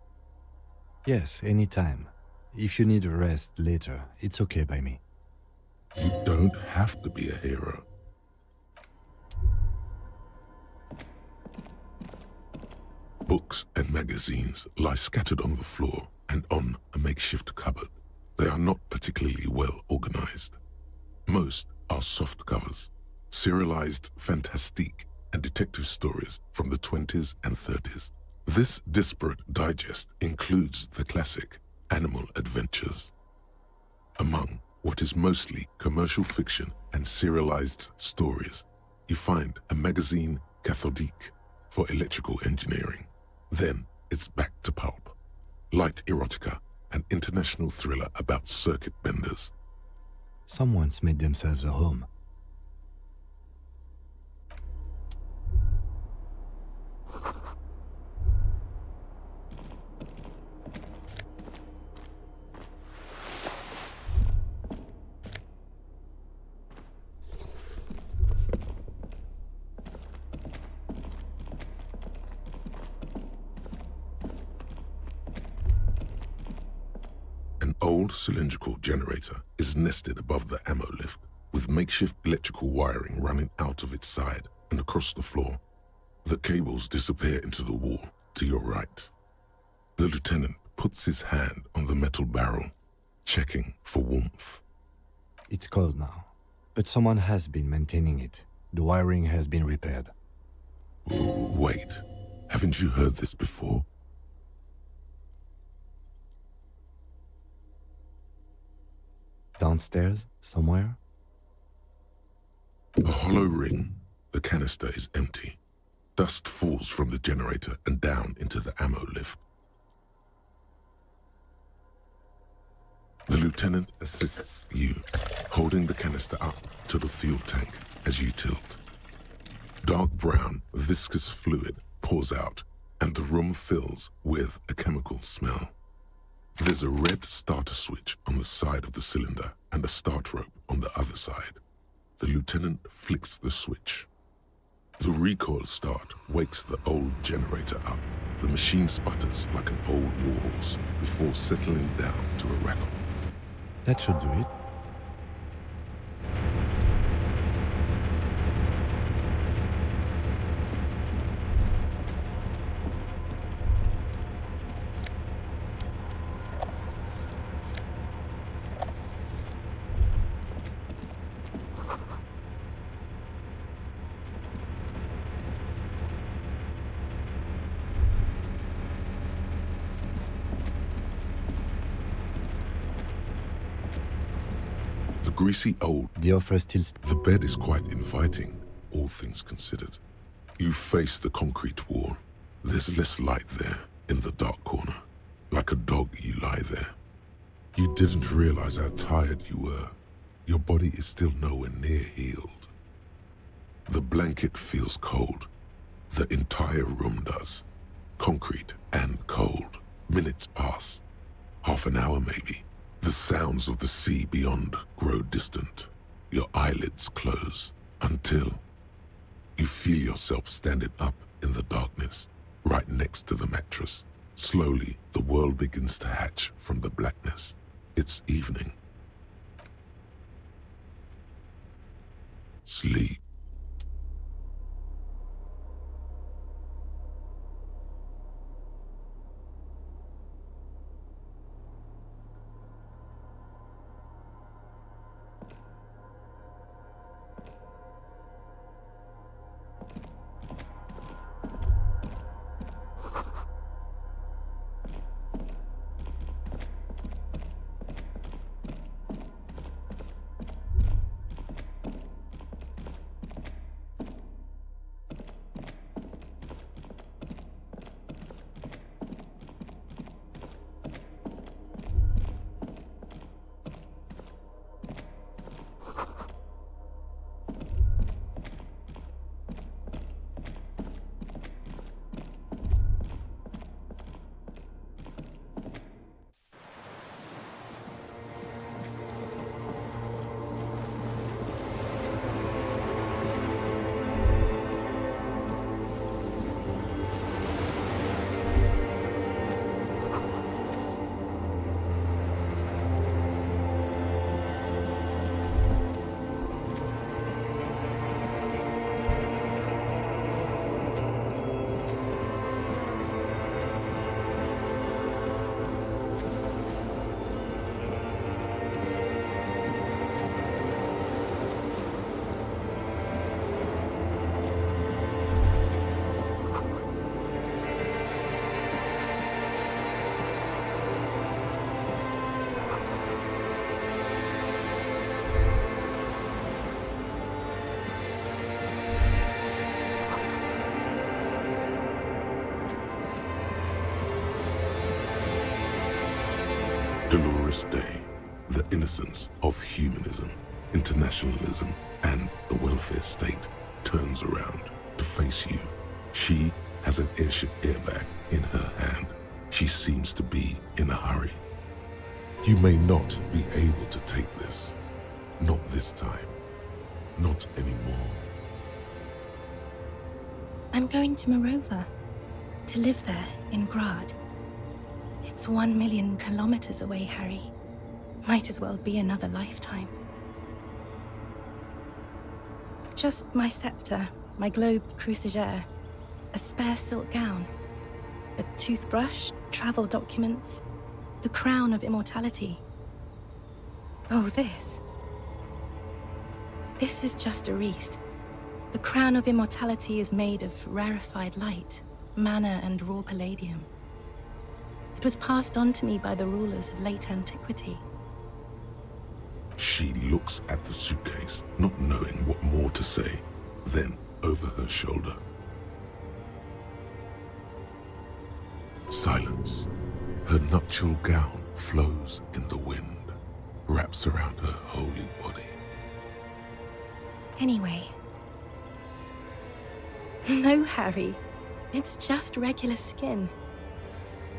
Yes, anytime. If you need a rest later, it's okay by me. You don't have to be a hero. Books and magazines lie scattered on the floor and on a makeshift cupboard. They are not particularly well organized. Most are soft covers, serialized fantastique and detective stories from the 20s and 30s. This disparate digest includes the classic Animal Adventures. Among what is mostly commercial fiction and serialized stories, you find a magazine cathodique for electrical engineering. Then it's back to pulp. Light erotica, an international thriller about circuit benders. Someone's made themselves a home. An old cylindrical generator is nested above the ammo lift, with makeshift electrical wiring running out of its side and across the floor. The cables disappear into the wall to your right. The lieutenant puts his hand on the metal barrel, checking for warmth. It's cold now, but someone has been maintaining it. The wiring has been repaired. Wait, haven't you heard this before? Downstairs, somewhere? A hollow ring. The canister is empty. Dust falls from the generator and down into the ammo lift. The lieutenant assists you, holding the canister up to the fuel tank as you tilt. Dark brown, viscous fluid pours out, and the room fills with a chemical smell. There's a red starter switch on the side of the cylinder and a start rope on the other side. The lieutenant flicks the switch. The recoil start wakes the old generator up. The machine sputters like an old warhorse before settling down to a rattle. That should do it. Greasy old. The offer still... The bed is quite inviting, all things considered. You face the concrete wall. There's less light there, in the dark corner. Like a dog, you lie there. You didn't realize how tired you were. Your body is still nowhere near healed. The blanket feels cold. The entire room does. Concrete and cold. Minutes pass. Half an hour, maybe. The sounds of the sea beyond grow distant. Your eyelids close until you feel yourself standing up in the darkness, right next to the mattress. Slowly, the world begins to hatch from the blackness. It's evening. Sleep. Dolorous day, the innocence of humanism, internationalism, and the welfare state turns around to face you. She has an airship airbag in her hand. She seems to be in a hurry. You may not be able to take this. Not this time. Not anymore. I'm going to Morova. To live there, in Grad. It's 1 million kilometers away, Harry. Might as well be another lifetime. Just my scepter, my globe crucigere, a spare silk gown, a toothbrush, travel documents, the crown of immortality. Oh, this. This is just a wreath. The crown of immortality is made of rarefied light, mana and raw palladium. It was passed on to me by the rulers of late antiquity. She looks at the suitcase, not knowing what more to say. Then, over her shoulder. Silence. Her nuptial gown flows in the wind, wraps around her holy body. Anyway. No, Harry. It's just regular skin.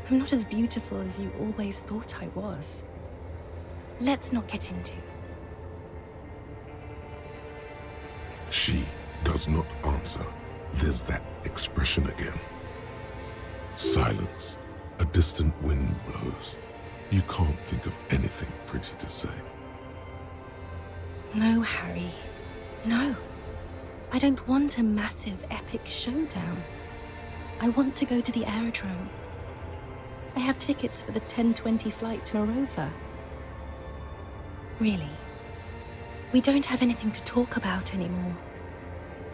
I'm not as beautiful as you always thought I was. Let's not get into. She does not answer. There's that expression again. Silence. A distant wind blows. You can't think of anything pretty to say. No, Harry. No. I don't want a massive, epic showdown. I want to go to the aerodrome. I have tickets for the 10:20 flight to Morova. Really. We don't have anything to talk about anymore.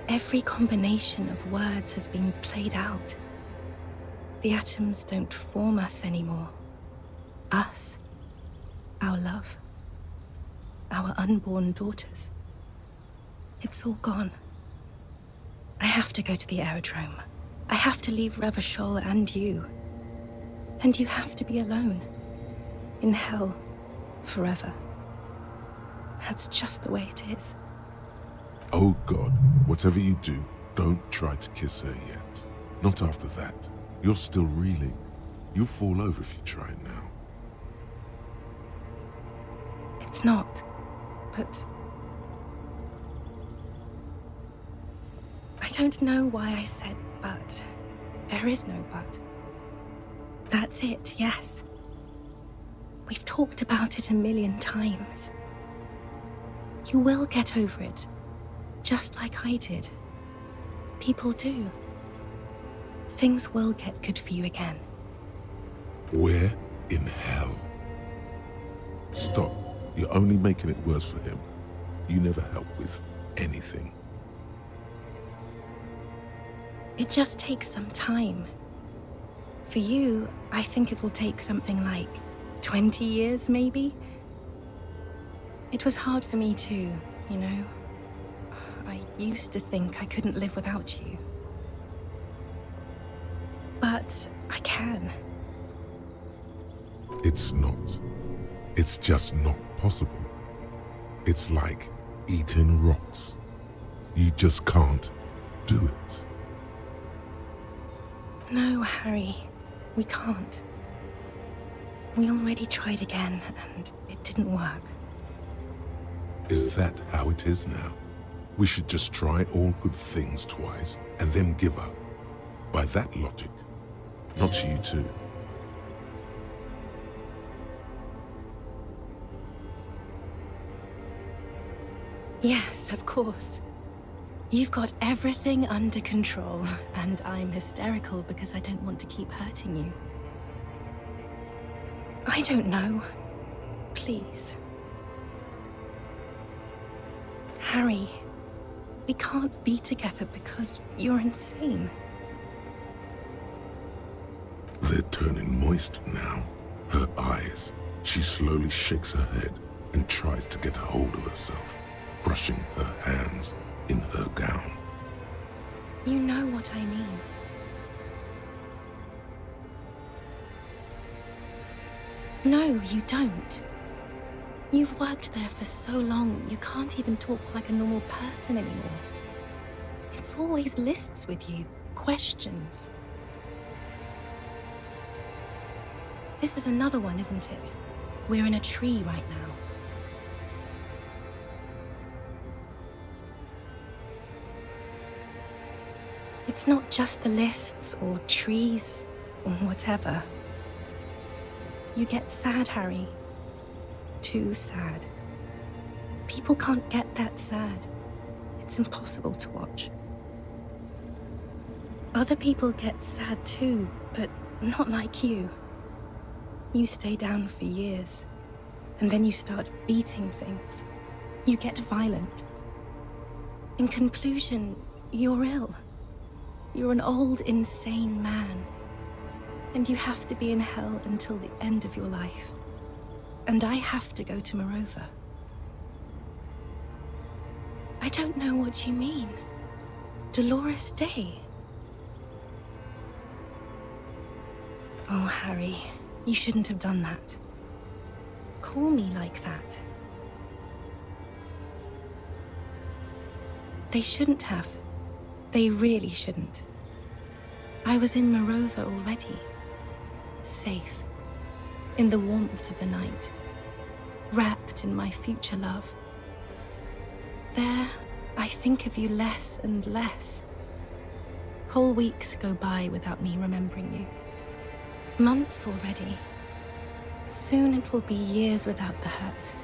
Every combination of words has been played out. The atoms don't form us anymore. Us. Our love. Our unborn daughters. It's all gone. I have to go to the aerodrome. I have to leave Revachol and you. And you have to be alone. In hell. Forever. That's just the way it is. Oh God, whatever you do, don't try to kiss her yet. Not after that. You're still reeling. You'll fall over if you try now. It's not. But... I don't know why I said but. There is no but. That's it, yes. We've talked about it a million times. You will get over it, just like I did. People do. Things will get good for you again. Where in hell? Stop. You're only making it worse for him. You never help with anything. It just takes some time. For you, I think it will take something like 20 years, maybe? It was hard for me too, you know? I used to think I couldn't live without you. But I can. It's not. It's just not possible. It's like eating rocks. You just can't do it. No, Harry. We can't. We already tried again, and it didn't work. Is that how it is now? We should just try all good things twice, and then give up. By that logic, not you too. Yes, of course. You've got everything under control, and I'm hysterical because I don't want to keep hurting you. I don't know. Please. Harry, we can't be together because you're insane. They're turning moist now. Her eyes. She slowly shakes her head and tries to get hold of herself, brushing her hands in her gown. You know what I mean. No, you don't. You've worked there for so long, you can't even talk like a normal person anymore. It's always lists with you, questions. This is another one, isn't it? We're in a tree right now. It's not just the lists or trees or whatever. You get sad, Harry. Too sad. People can't get that sad. It's impossible to watch. Other people get sad too, but not like you. You stay down for years, and then you start beating things. You get violent. In conclusion, you're ill. You're an old, insane man. And you have to be in hell until the end of your life. And I have to go to Morova. I don't know what you mean. Dolores Day. Oh, Harry, you shouldn't have done that. Call me like that. They shouldn't have. They really shouldn't. I was in Morova already. Safe. In the warmth of the night. Wrapped in my future love. There, I think of you less and less. Whole weeks go by without me remembering you. Months already. Soon it will be years without the hurt.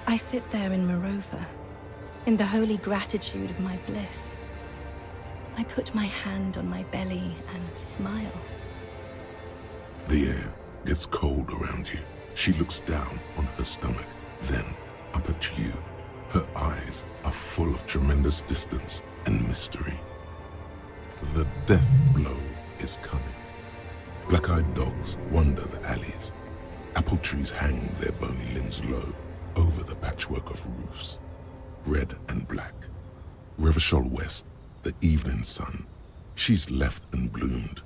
I sit there in Morova, in the holy gratitude of my bliss. I put my hand on my belly and smile. The air gets cold around you. She looks down on her stomach, then up at you. Her eyes are full of tremendous distance and mystery. The death blow is coming. Black-eyed dogs wander the alleys. Apple trees hang their bony limbs low over the patchwork of roofs. Red and black. Revachol West, the evening sun. She's left and bloomed,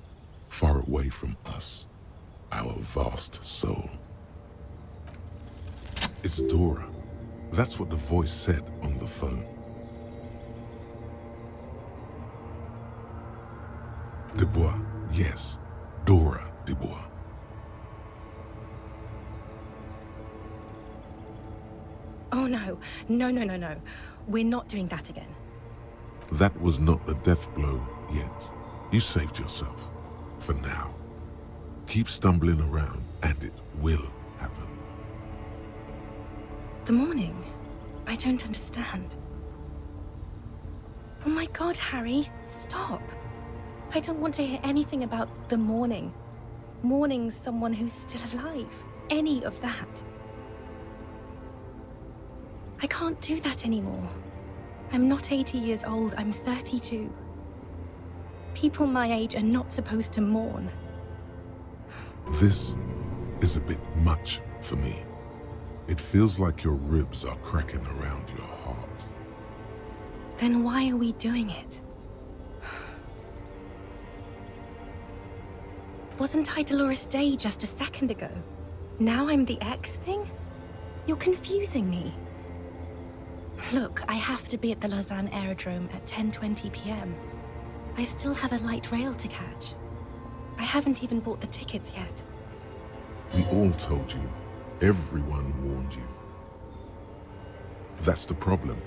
far away from us, our vast soul. It's Dora. That's what the voice said on the phone. Dubois, yes. Dora Dubois. Oh no, no. We're not doing that again. That was not the death blow yet. You saved yourself. For now. Keep stumbling around and it will happen. The morning? I don't understand. Oh my God, Harry, stop. I don't want to hear anything about the morning. Mourning someone who's still alive. Any of that. I can't do that anymore. I'm not 80 years old, I'm 32. People my age are not supposed to mourn. This is a bit much for me. It feels like your ribs are cracking around your heart. Then why are we doing it? Wasn't I Dolores Day just a second ago? Now I'm the X thing? You're confusing me. Look, I have to be at the Lausanne Aerodrome at 10:20 p.m. I still have a light rail to catch. I haven't even bought the tickets yet. We all told you. Everyone warned you. That's the problem.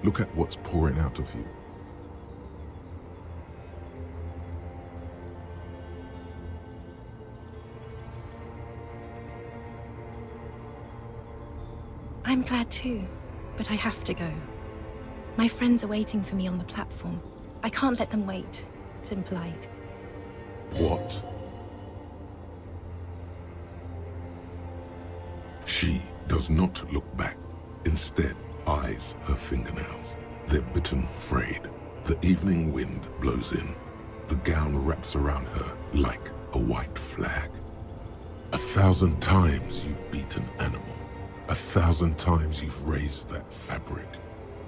Look at what's pouring out of you. I'm glad too, but I have to go. My friends are waiting for me on the platform. I can't let them wait. It's impolite. What? She does not look back. Instead, eyes her fingernails. They're bitten frayed. The evening wind blows in. The gown wraps around her like a white flag. 1,000 times you beat an animal. 1,000 times you've raised that fabric.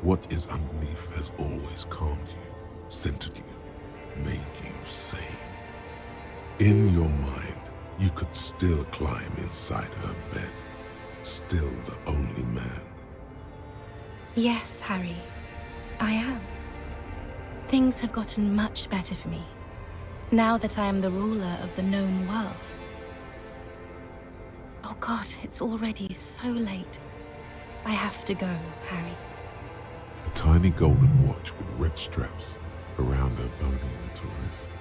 What is underneath has always calmed you, centered you, made you sane. In your mind, you could still climb inside her bed. Still the only man. Yes, Harry. I am. Things have gotten much better for me, now that I am the ruler of the known world. Oh God, it's already so late. I have to go, Harry. A tiny golden watch with red straps around her bony little wrists.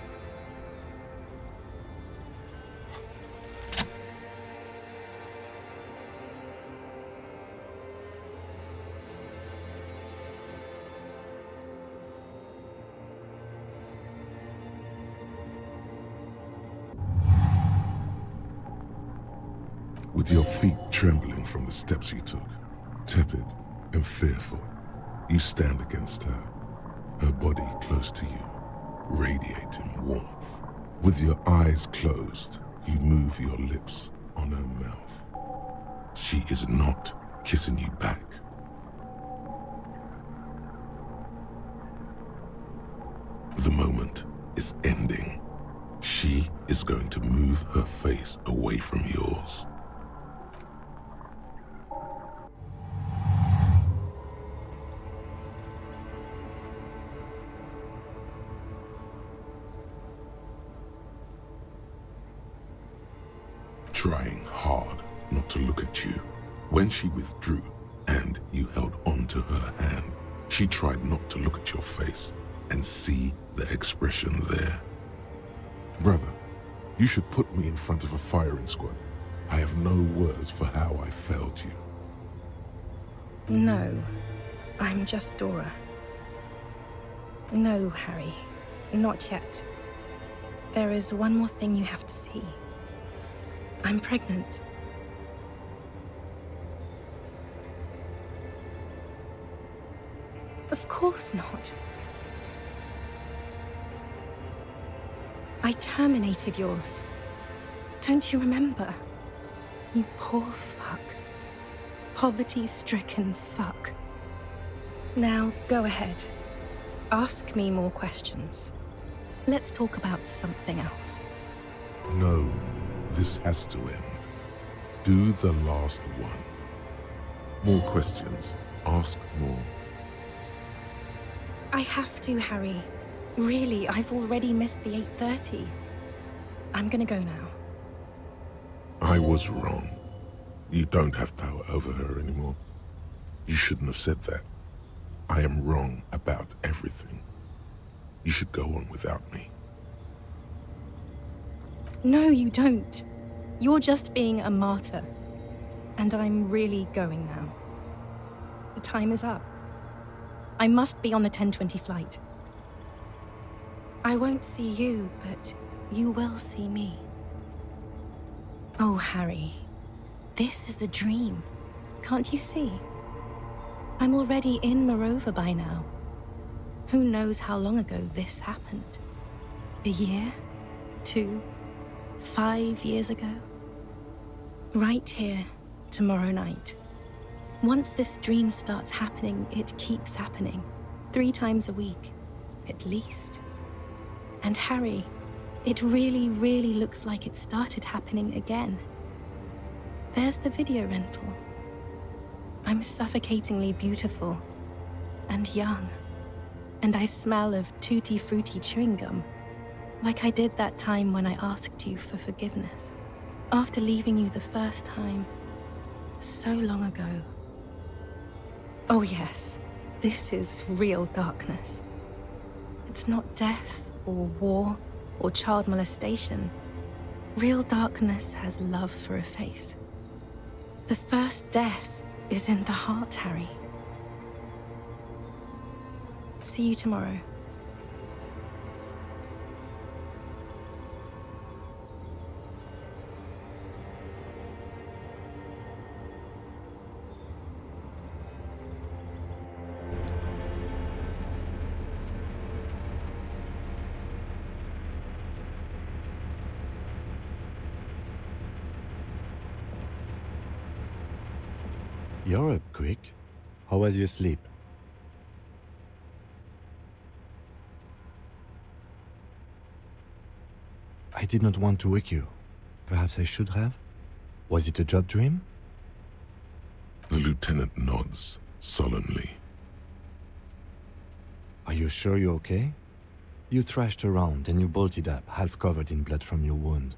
With your feet trembling from the steps you took, tepid and fearful, you stand against her, her body close to you, radiating warmth. With your eyes closed, you move your lips on her mouth. She is not kissing you back. The moment is ending. She is going to move her face away from yours. Trying hard not to look at you. When she withdrew and you held on to her hand, she tried not to look at your face and see the expression there. Brother, you should put me in front of a firing squad. I have no words for how I failed you. No, I'm just Dora. No, Harry, not yet. There is one more thing you have to see. I'm pregnant. Of course not. I terminated yours. Don't you remember? You poor fuck. Poverty-stricken fuck. Now, go ahead. Ask me more questions. Let's talk about something else. No, this has to end. Do the last one. More questions. Ask more. I have to, Harry. Really, I've already missed the 8:30. I'm gonna go now. I was wrong. You don't have power over her anymore. You shouldn't have said that. I am wrong about everything. You should go on without me. No, you don't. You're just being a martyr. And I'm really going now. The time is up. I must be on the 10:20 flight. I won't see you, but you will see me. Oh, Harry. This is a dream. Can't you see? I'm already in Morova by now. Who knows how long ago this happened? A year? 2? 5 years ago? Right here, tomorrow night. Once this dream starts happening, it keeps happening. 3 times a week, at least. And Harry, it really, really looks like it started happening again. There's the video rental. I'm suffocatingly beautiful and young. And I smell of tutti frutti chewing gum, like I did that time when I asked you for forgiveness. After leaving you the first time, so long ago. Oh yes, this is real darkness. It's not death or war or child molestation. Real darkness has love for a face. The first death is in the heart, Harry. See you tomorrow. You're up quick. How was your sleep? I did not want to wake you. Perhaps I should have? Was it a job dream? The lieutenant nods solemnly. Are you sure you're okay? You thrashed around and you bolted up, half covered in blood from your wound.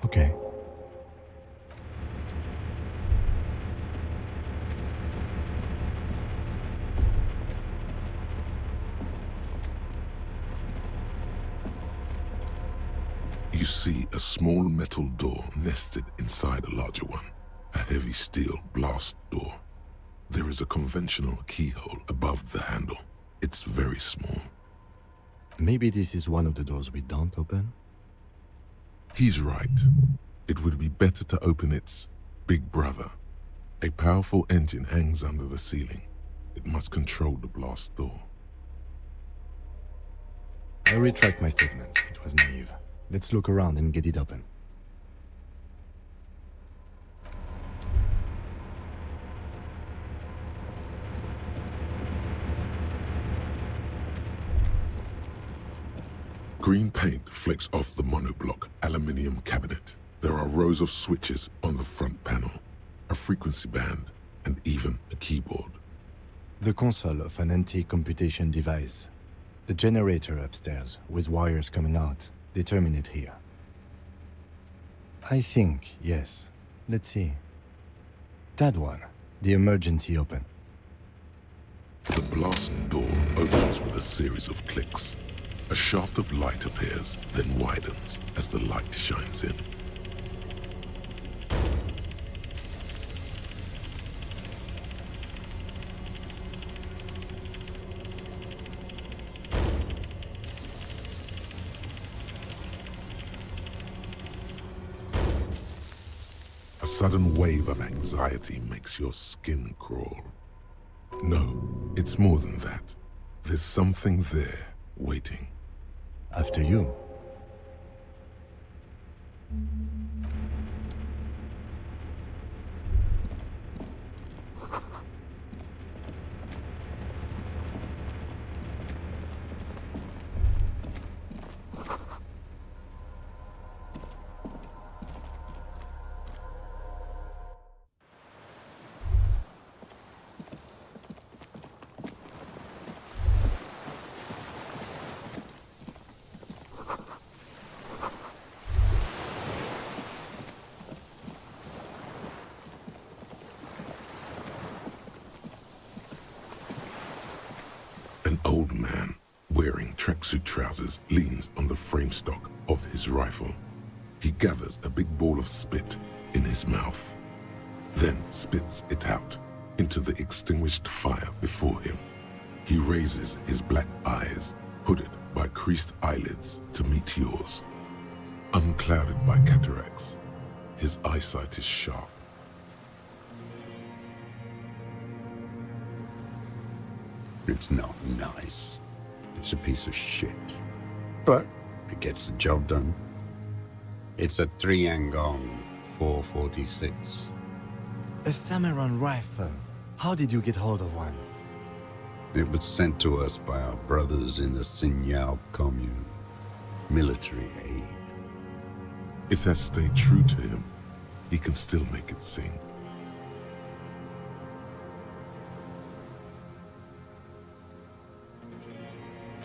Okay. You see a small metal door nested inside a larger one, a heavy steel blast door. There is a conventional keyhole above the handle. It's very small. Maybe this is one of the doors we don't open? He's right. It would be better to open its big brother. A powerful engine hangs under the ceiling. It must control the blast door. I retract my statement. It was naive. Let's look around and get it open. Green paint flecks off the monoblock aluminium cabinet. There are rows of switches on the front panel, a frequency band, and even a keyboard. The console of an antique computation device. The generator upstairs, with wires coming out, they terminate here. I think, yes. Let's see. That one. The emergency open. The blast door opens with a series of clicks. A shaft of light appears, then widens as the light shines in. A sudden wave of anxiety makes your skin crawl. No, it's more than that. There's something there, waiting. After you. An old man, wearing tracksuit trousers, leans on the frame stock of his rifle. He gathers a big ball of spit in his mouth, then spits it out into the extinguished fire before him. He raises his black eyes, hooded by creased eyelids, to meet yours. Unclouded by cataracts, his eyesight is sharp. It's not nice. It's a piece of shit. But it gets the job done. It's a Triangong 446. A Samurai rifle. How did you get hold of one? It was sent to us by our brothers in the Xinyao commune. Military aid. It has stayed true to him. He can still make it sing.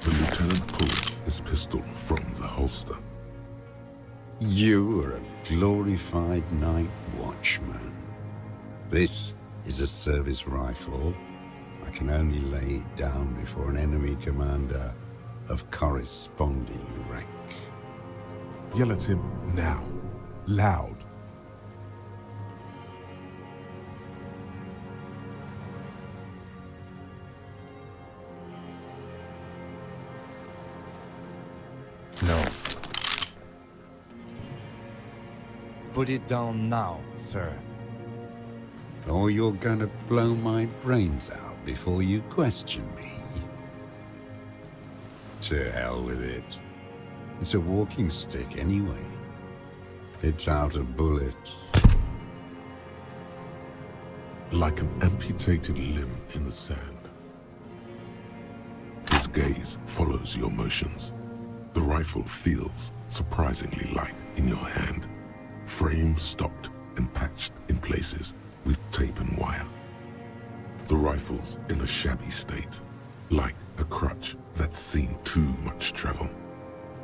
The lieutenant pulls his pistol from the holster. You are a glorified night watchman. This is a service rifle. I can only lay it down before an enemy commander of corresponding rank. Yell at him now, loud. No. Put it down now, sir. Or you're gonna blow my brains out before you question me. To hell with it. It's a walking stick anyway. It's out of bullets. Like an amputated limb in the sand. His gaze follows your motions. The rifle feels surprisingly light in your hand. Frame stocked and patched in places with tape and wire. The rifle's in a shabby state, like a crutch that's seen too much travel.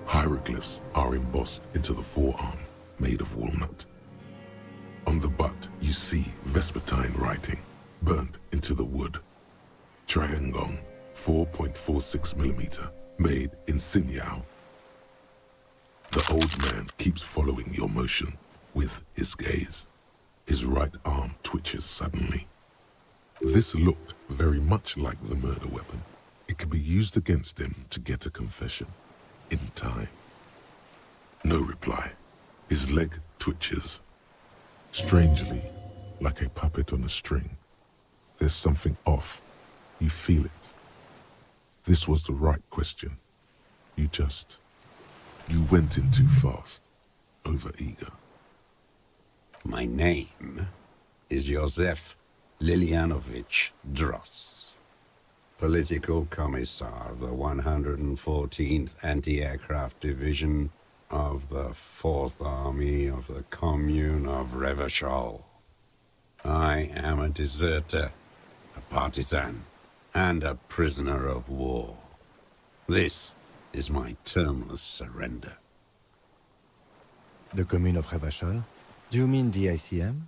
Hieroglyphs are embossed into the forearm, made of walnut. On the butt, you see Vespertine writing, burnt into the wood. Triangong, 4.46mm, made in Xinyao. The old man keeps following your motion with his gaze. His right arm twitches suddenly. This looked very much like the murder weapon. It could be used against him to get a confession. In time. No reply. His leg twitches, strangely, like a puppet on a string. There's something off. You feel it. This was the right question. You went in too fast, over-eager. My name is Josef Lilianovich Dross, Political Commissar of the 114th Anti-Aircraft Division of the 4th Army of the Commune of Revachol. I am a deserter, a partisan, and a prisoner of war. This is my termless surrender. The Commune of Revachol? Do you mean the ICM?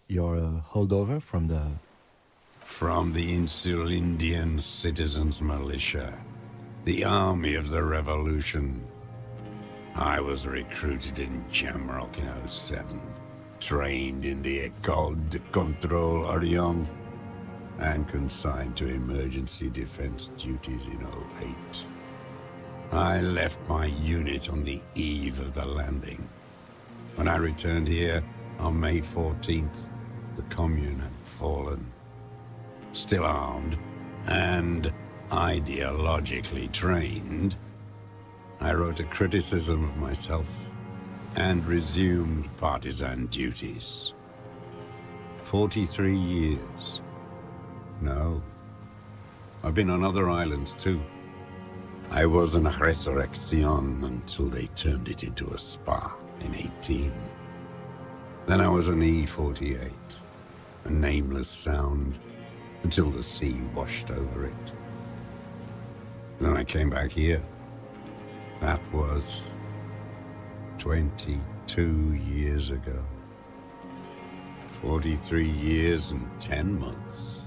You're a holdover from the... From the Insular Indian Citizens Militia, the army of the revolution. I was recruited in Jamrock in 07, trained in the École de Contrôle Orient, and consigned to emergency defense duties in 08. I left my unit on the eve of the landing. When I returned here on May 14th, the Commune had fallen. Still armed and ideologically trained, I wrote a criticism of myself and resumed partisan duties. 43 years. No. I've been on other islands too. I was an resurrection until they turned it into a spa in 18. Then I was an E-48, a nameless sound, until the sea washed over it. Then I came back here. That was 22 years ago. 43 years and 10 months.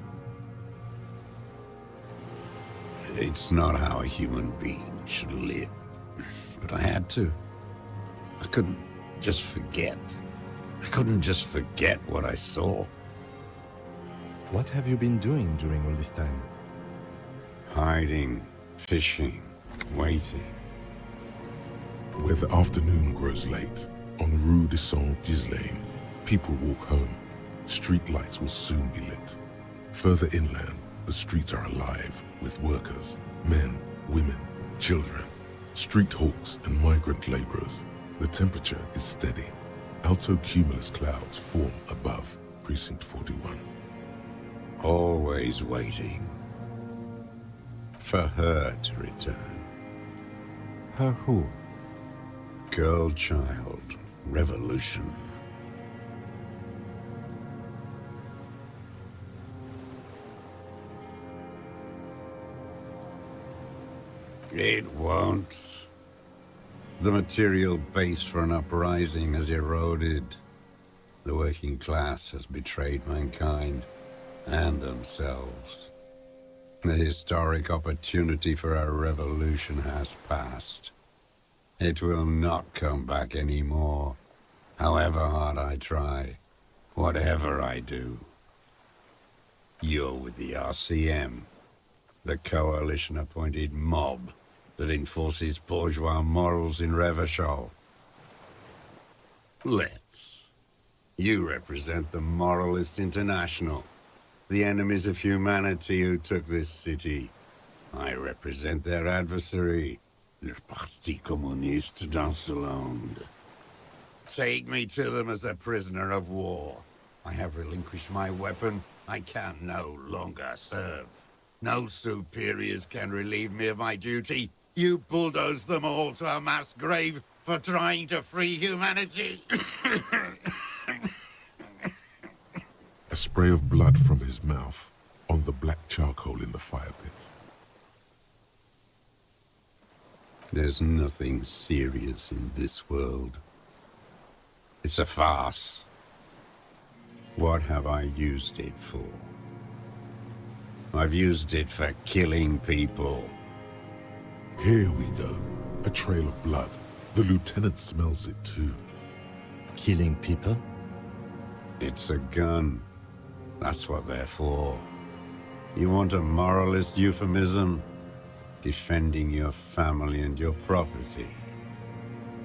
It's not how a human being should live, but I had to. I couldn't just forget. I couldn't just forget what I saw. What have you been doing during all this time? Hiding, fishing, waiting. Where the afternoon grows late, on Rue de Saint-Ghislain, people walk home. Street lights will soon be lit. Further inland, the streets are alive with workers, men, women, children, street hawks and migrant laborers. The temperature is steady. Alto cumulus clouds form above Precinct 41. Always waiting. For her to return. Her who? Girl, child, revolution. It won't. The material base for an uprising has eroded. The working class has betrayed mankind and themselves. The historic opportunity for a revolution has passed. It will not come back anymore, however hard I try, whatever I do. You're with the RCM, the coalition-appointed mob that enforces bourgeois morals in Revachol. Let's. You represent the Moralist International, the enemies of humanity who took this city. I represent their adversary, le Parti Communiste dans ce monde. Take me to them as a prisoner of war. I have relinquished my weapon. I can no longer serve. No superiors can relieve me of my duty. You bulldoze them all to a mass grave for trying to free humanity. A spray of blood from his mouth on the black charcoal in the fire pit. There's nothing serious in this world. It's a farce. What have I used it for? I've used it for killing people. Here we go. A trail of blood. The lieutenant smells it too. Killing people? It's a gun. That's what they're for. You want a moralist euphemism? Defending your family and your property.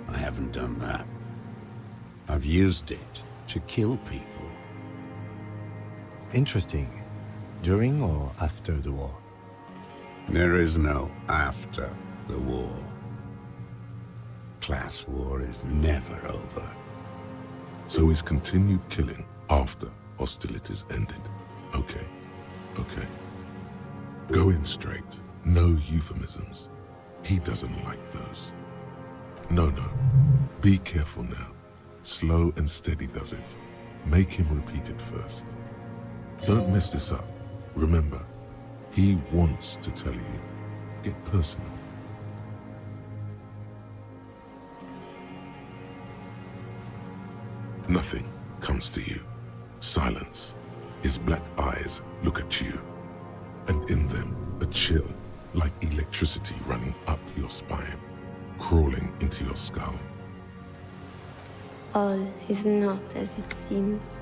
I haven't done that. I've used it to kill people. Interesting. During or after the war? There is no after the war. Class war is never over. So he's continued killing after hostilities ended. Okay, okay. Go in straight. No euphemisms. He doesn't like those. No. Be careful now. Slow and steady does it. Make him repeat it first. Don't mess this up. Remember, he wants to tell you. Get personal. Nothing comes to you. Silence. His black eyes look at you, and in them a chill like electricity running up your spine, crawling into your skull. All is not as it seems.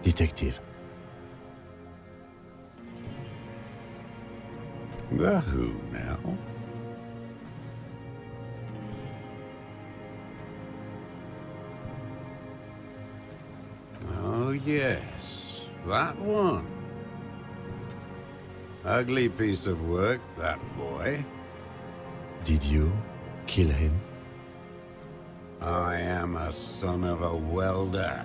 Detective. The who now? Oh yes, that one. Ugly piece of work, that boy. Did you kill him? I am a son of a welder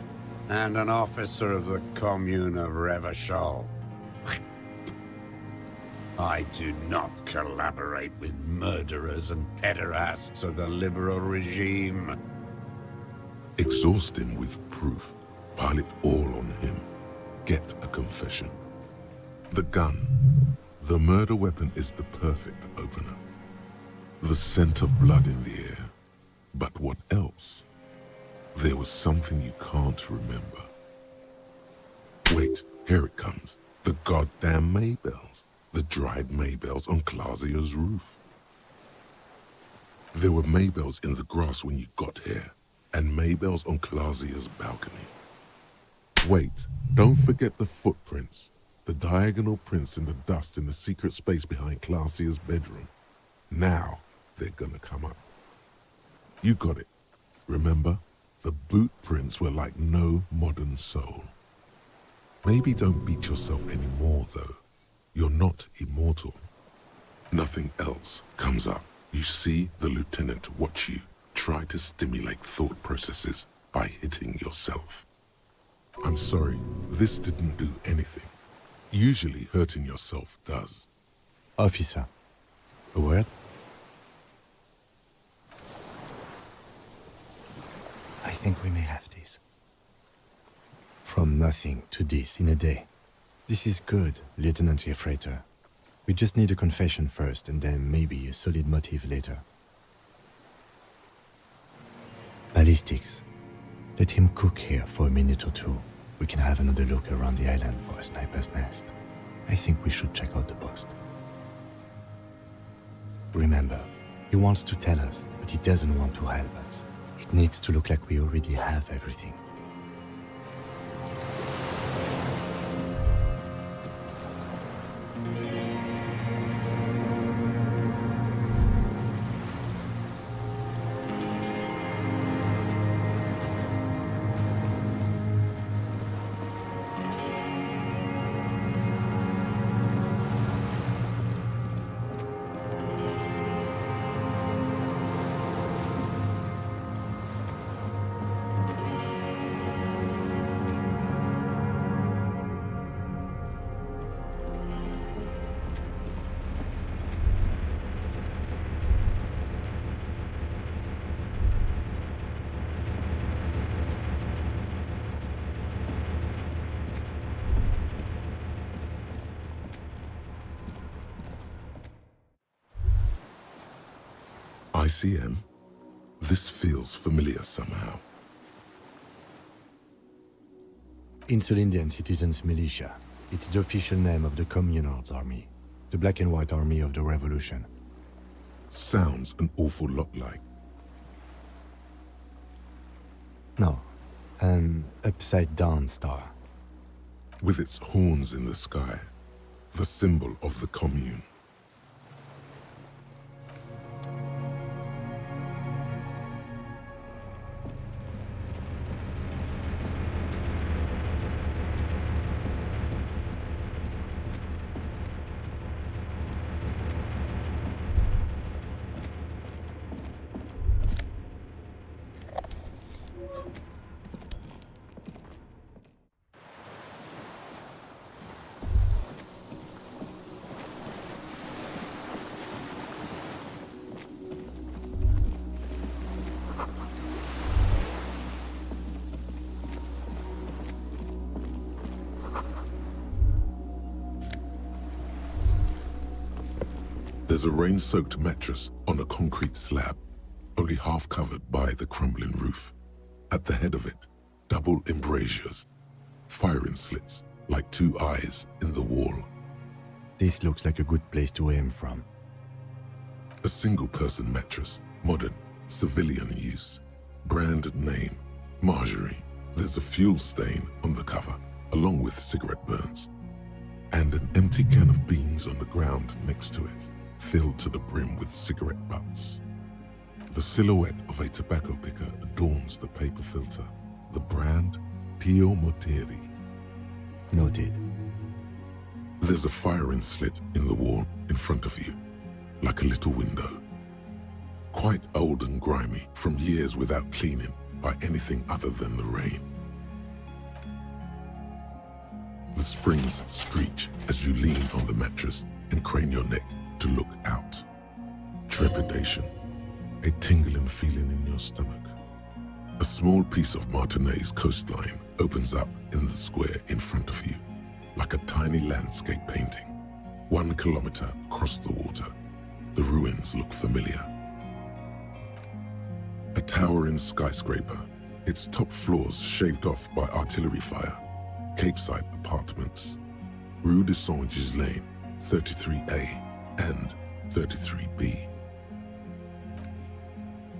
and an officer of the commune of Revachol. I do not collaborate with murderers and pederasts of the liberal regime. Exhaust him with proof. Pile it all on him. Get a confession. The gun, the murder weapon, is the perfect opener. The scent of blood in the air. But what else? There was something you can't remember. Wait, here it comes. The goddamn Maybells. The dried Maybells on Clausia's roof. There were Maybells in the grass when you got here, and Maybells on Clausia's balcony. Wait, don't forget the footprints. The diagonal prints in the dust in the secret space behind Clausia's bedroom. Now they're gonna come up. You got it. Remember? The boot prints were like no modern soul. Maybe don't beat yourself anymore, though. You're not immortal. Nothing else comes up. You see the lieutenant watch you try to stimulate thought processes by hitting yourself. I'm sorry, this didn't do anything. Usually hurting yourself does. Officer, a word? I think we may have this. From nothing to this in a day. This is good, Lieutenant Gefreiter. We just need a confession first, and then maybe a solid motive later. Ballistics. Let him cook here for a minute or two. We can have another look around the island for a sniper's nest. I think we should check out the post. Remember, he wants to tell us, but he doesn't want to help us. It needs to look like we already have everything. ICM? This feels familiar somehow. Insulindian Citizens Militia. It's the official name of the Communards Army, the Black and White Army of the Revolution. Sounds an awful lot like. No, an upside-down star. With its horns in the sky, the symbol of the commune. There's a rain-soaked mattress on a concrete slab, only half covered by the crumbling roof. At the head of it, double embrasures, firing slits like two eyes in the wall. This looks like a good place to aim from. A single-person mattress, modern, civilian use. Brand name, Marjorie. There's a fuel stain on the cover, along with cigarette burns. And an empty can of beans on the ground next to it, filled to the brim with cigarette butts. The silhouette of a tobacco picker adorns the paper filter. The brand, Tio Moteri. Noted. There's a firing slit in the wall in front of you, like a little window. Quite old and grimy from years without cleaning by anything other than the rain. The springs screech as you lean on the mattress and crane your neck to look out. Trepidation, a tingling feeling in your stomach. A small piece of Martinez coastline opens up in the square in front of you, like a tiny landscape painting. 1 kilometer across the water, the ruins look familiar. A towering skyscraper, its top floors shaved off by artillery fire. Capeside apartments. Rue de Saint-Ghislain, 33A and 33B.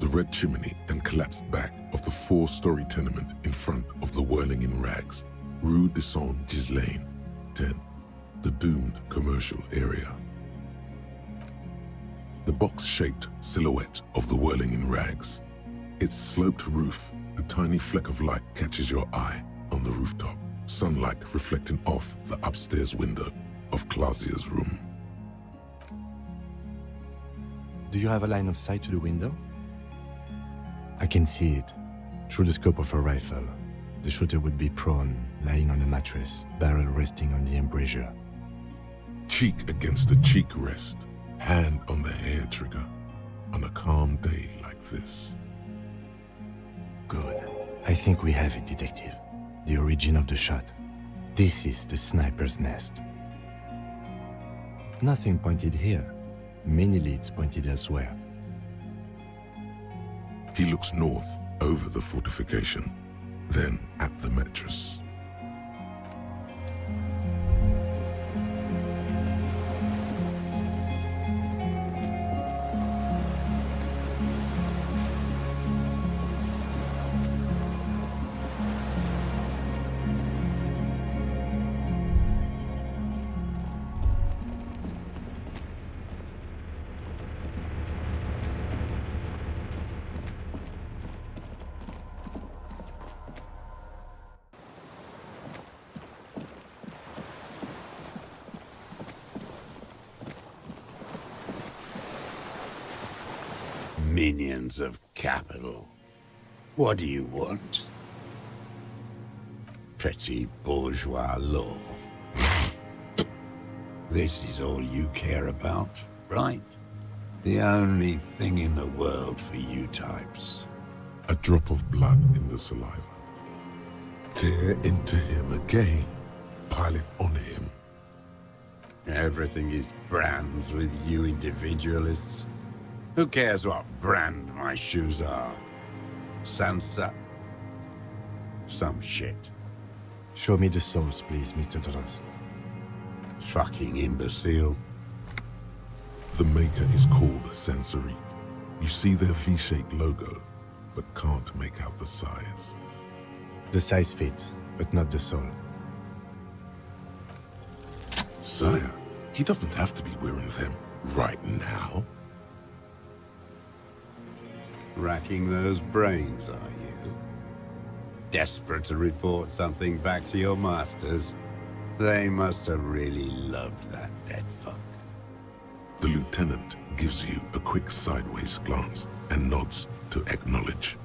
The red chimney and collapsed back of the 4-story tenement in front of the whirling in rags. Rue de Saint-Ghislain, 10. The doomed commercial area. The box-shaped silhouette of the whirling in rags. Its sloped roof, a tiny fleck of light catches your eye on the rooftop. Sunlight reflecting off the upstairs window of Clausia's room. Do you have a line of sight to the window? I can see it, through the scope of a rifle. The shooter would be prone, lying on the mattress, barrel resting on the embrasure. Cheek against the cheek rest, hand on the hair trigger, on a calm day like this. Good. I think we have it, Detective. The origin of the shot. This is the sniper's nest. Nothing pointed here. Many leads pointed elsewhere. He looks north, over the fortification, then at the mattress. Minions of capital. What do you want? Petty bourgeois law. This is all you care about, right? The only thing in the world for you types. A drop of blood in the saliva. Tear into him again. Pile it on him. Everything is brands with you individualists. Who cares what brand my shoes are? Sansa? Some shit. Show me the soles, please, Mr. Doras. Fucking imbecile. The maker is called Sensory. You see their V-shaped logo, but can't make out the size. The size fits, but not the sole. Sire, he doesn't have to be wearing them right now. Racking those brains, are you? Desperate to report something back to your masters? They must have really loved that dead fuck. The lieutenant gives you a quick sideways glance and nods to acknowledge.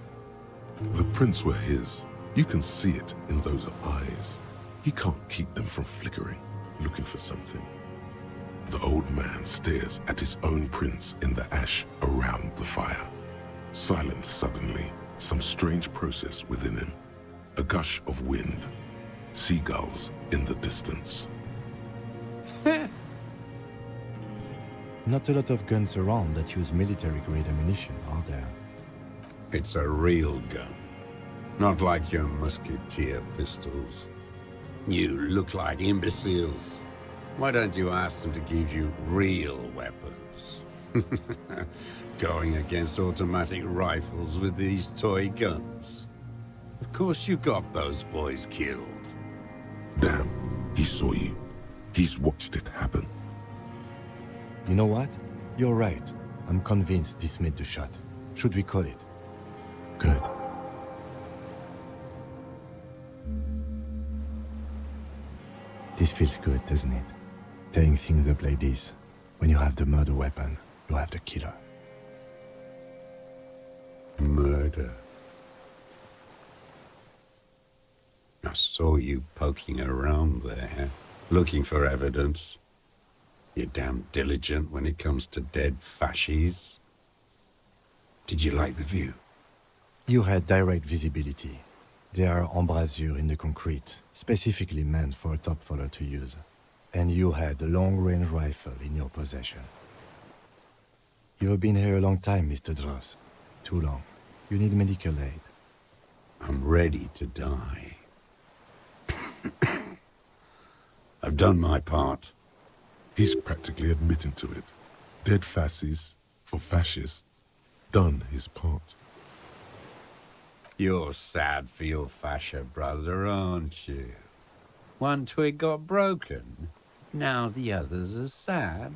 The prints were his. You can see it in those eyes. He can't keep them from flickering, looking for something. The old man stares at his own prints in the ash around the fire. Silent suddenly, some strange process within him. A gush of wind. Seagulls in the distance. Not a lot of guns around that use military-grade ammunition, are there? It's a real gun. Not like your musketeer pistols. You look like imbeciles. Why don't you ask them to give you real weapons? Going against automatic rifles with these toy guns. Of course you got those boys killed. Damn, he saw you. He's watched it happen. You know what? You're right. I'm convinced this made the shot. Should we call it? Good. This feels good, doesn't it? Tearing things up like this. When you have the murder weapon, you have the killer. Murder. I saw you poking around there, looking for evidence. You're damn diligent when it comes to dead fascies. Did you like the view? You had direct visibility. There are embrasures in the concrete, specifically meant for a top follower to use. And you had a long-range rifle in your possession. You've been here a long time, Mr. Dross. Too long. You need medical aid. I'm ready to die. I've done my part. He's practically admitting to it. Dead fascists for fascists. Done his part. You're sad for your fascia brother, aren't you? One twig got broken. Now the others are sad.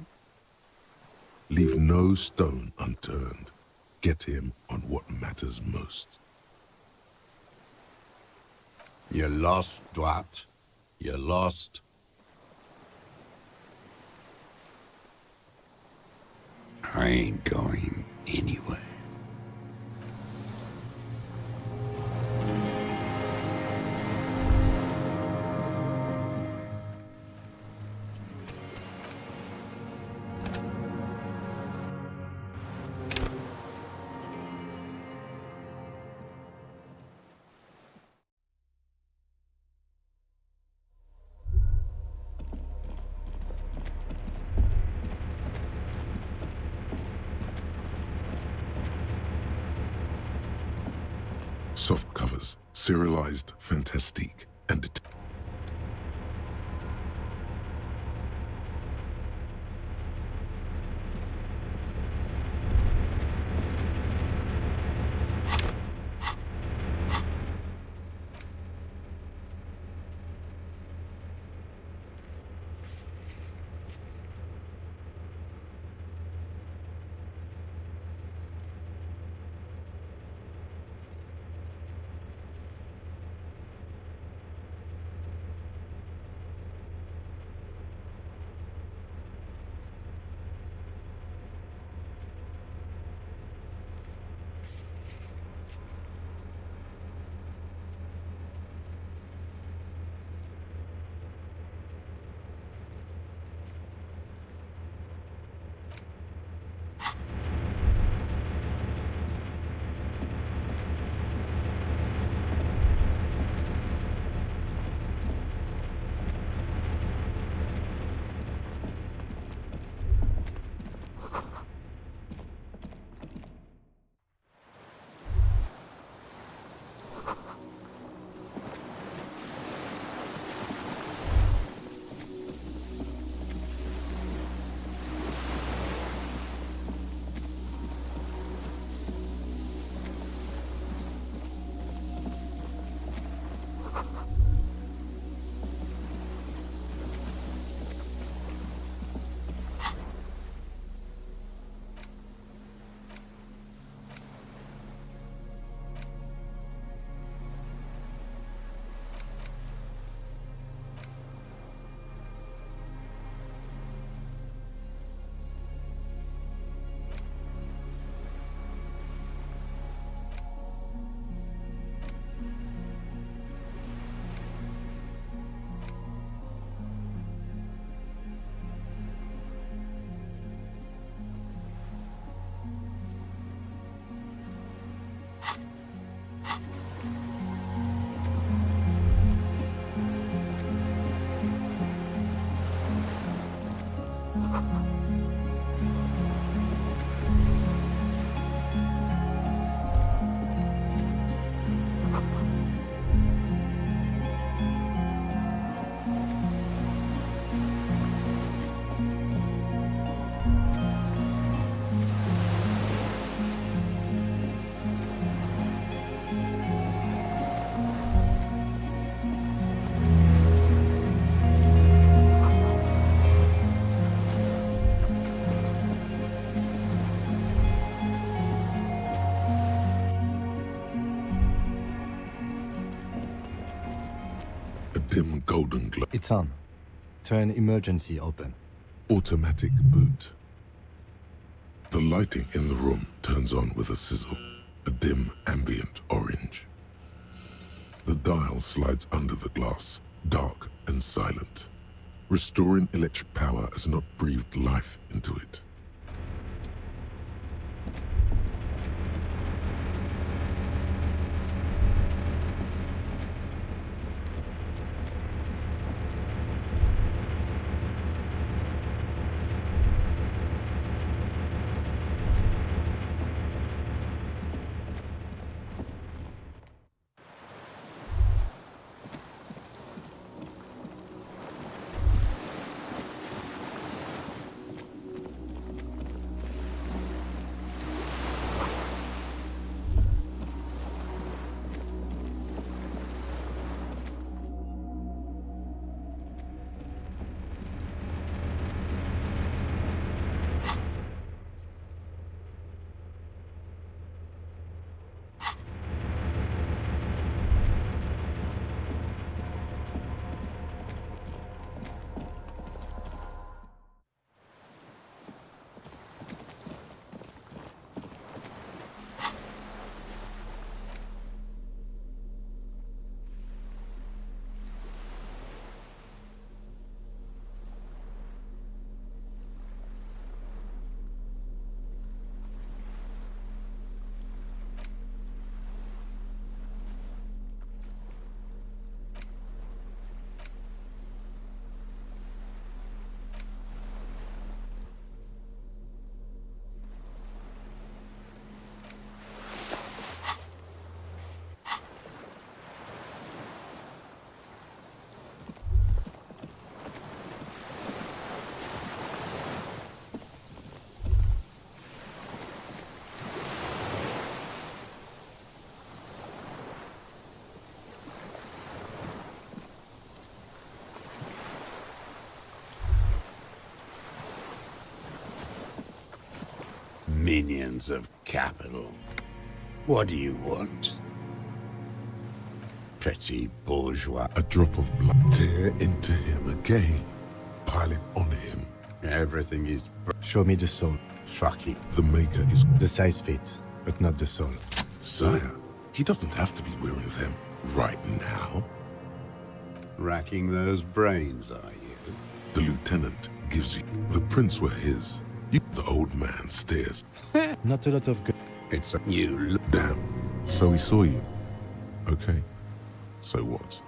Leave no stone unturned. Get him on what matters most. You're lost, Dwat. You're lost. I ain't going anywhere. Soft covers, serialized, fantastique, and dim golden glow. It's on. Turn emergency open. Automatic boot. The lighting in the room turns on with a sizzle, a dim ambient orange. The dial slides under the glass, dark and silent. Restoring electric power has not breathed life into it. Minions of capital. What do you want? Petty bourgeois. A drop of blood tear into him again. Pile it on him. Everything is... Show me the soul. Fuck it. The maker is... The size fits, but not the soul. Sire, he doesn't have to be wearing them right now. Racking those brains, are you? The lieutenant gives you... The prints were his. The old man stares. Not a lot of good. It's a you. Damn. So he saw you. Okay. So what?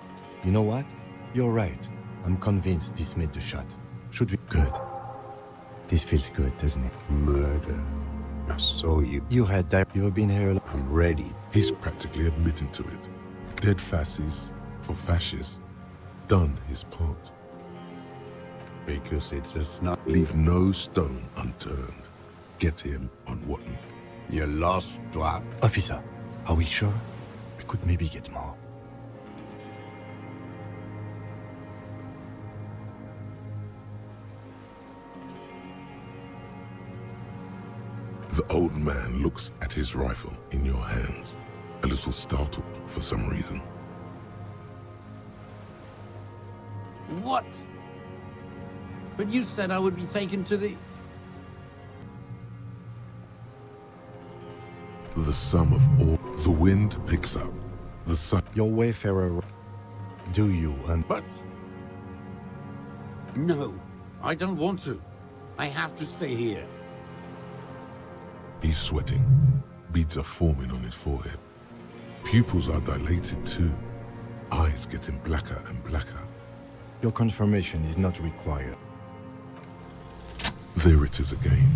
You know what? You're right. I'm convinced this made the shot. Should we? Good. This feels good, doesn't it? Murder. I saw you. You had that. You've been here. I'm ready. He's practically admitting to it. Dead fascists for fascists. Done his part. Because it's a snot. Leave no stone unturned. Get him on Wotton. You're lost, Dwap. Officer, are we sure? We could maybe get more. The old man looks at his rifle in your hands, a little startled for some reason. What? But you said I would be taken to the... The sum of all... The wind picks up. The sun... Your wayfarer... Do you, and... But... No, I don't want to. I have to stay here. He's sweating. Beads are forming on his forehead. Pupils are dilated too. Eyes getting blacker and blacker. Your confirmation is not required. There it is again.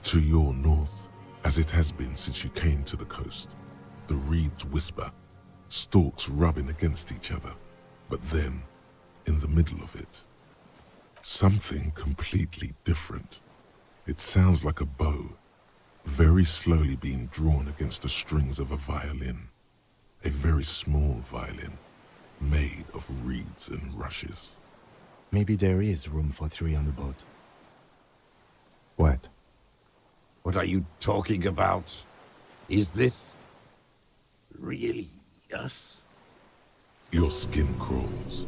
To your north, as it has been since you came to the coast. The reeds whisper, stalks rubbing against each other. But then, in the middle of it, something completely different. It sounds like a bow, very slowly being drawn against the strings of a violin. A very small violin, made of reeds and rushes. Maybe there is room for 3 on the boat. What? What are you talking about? Is this... really us? Your skin crawls.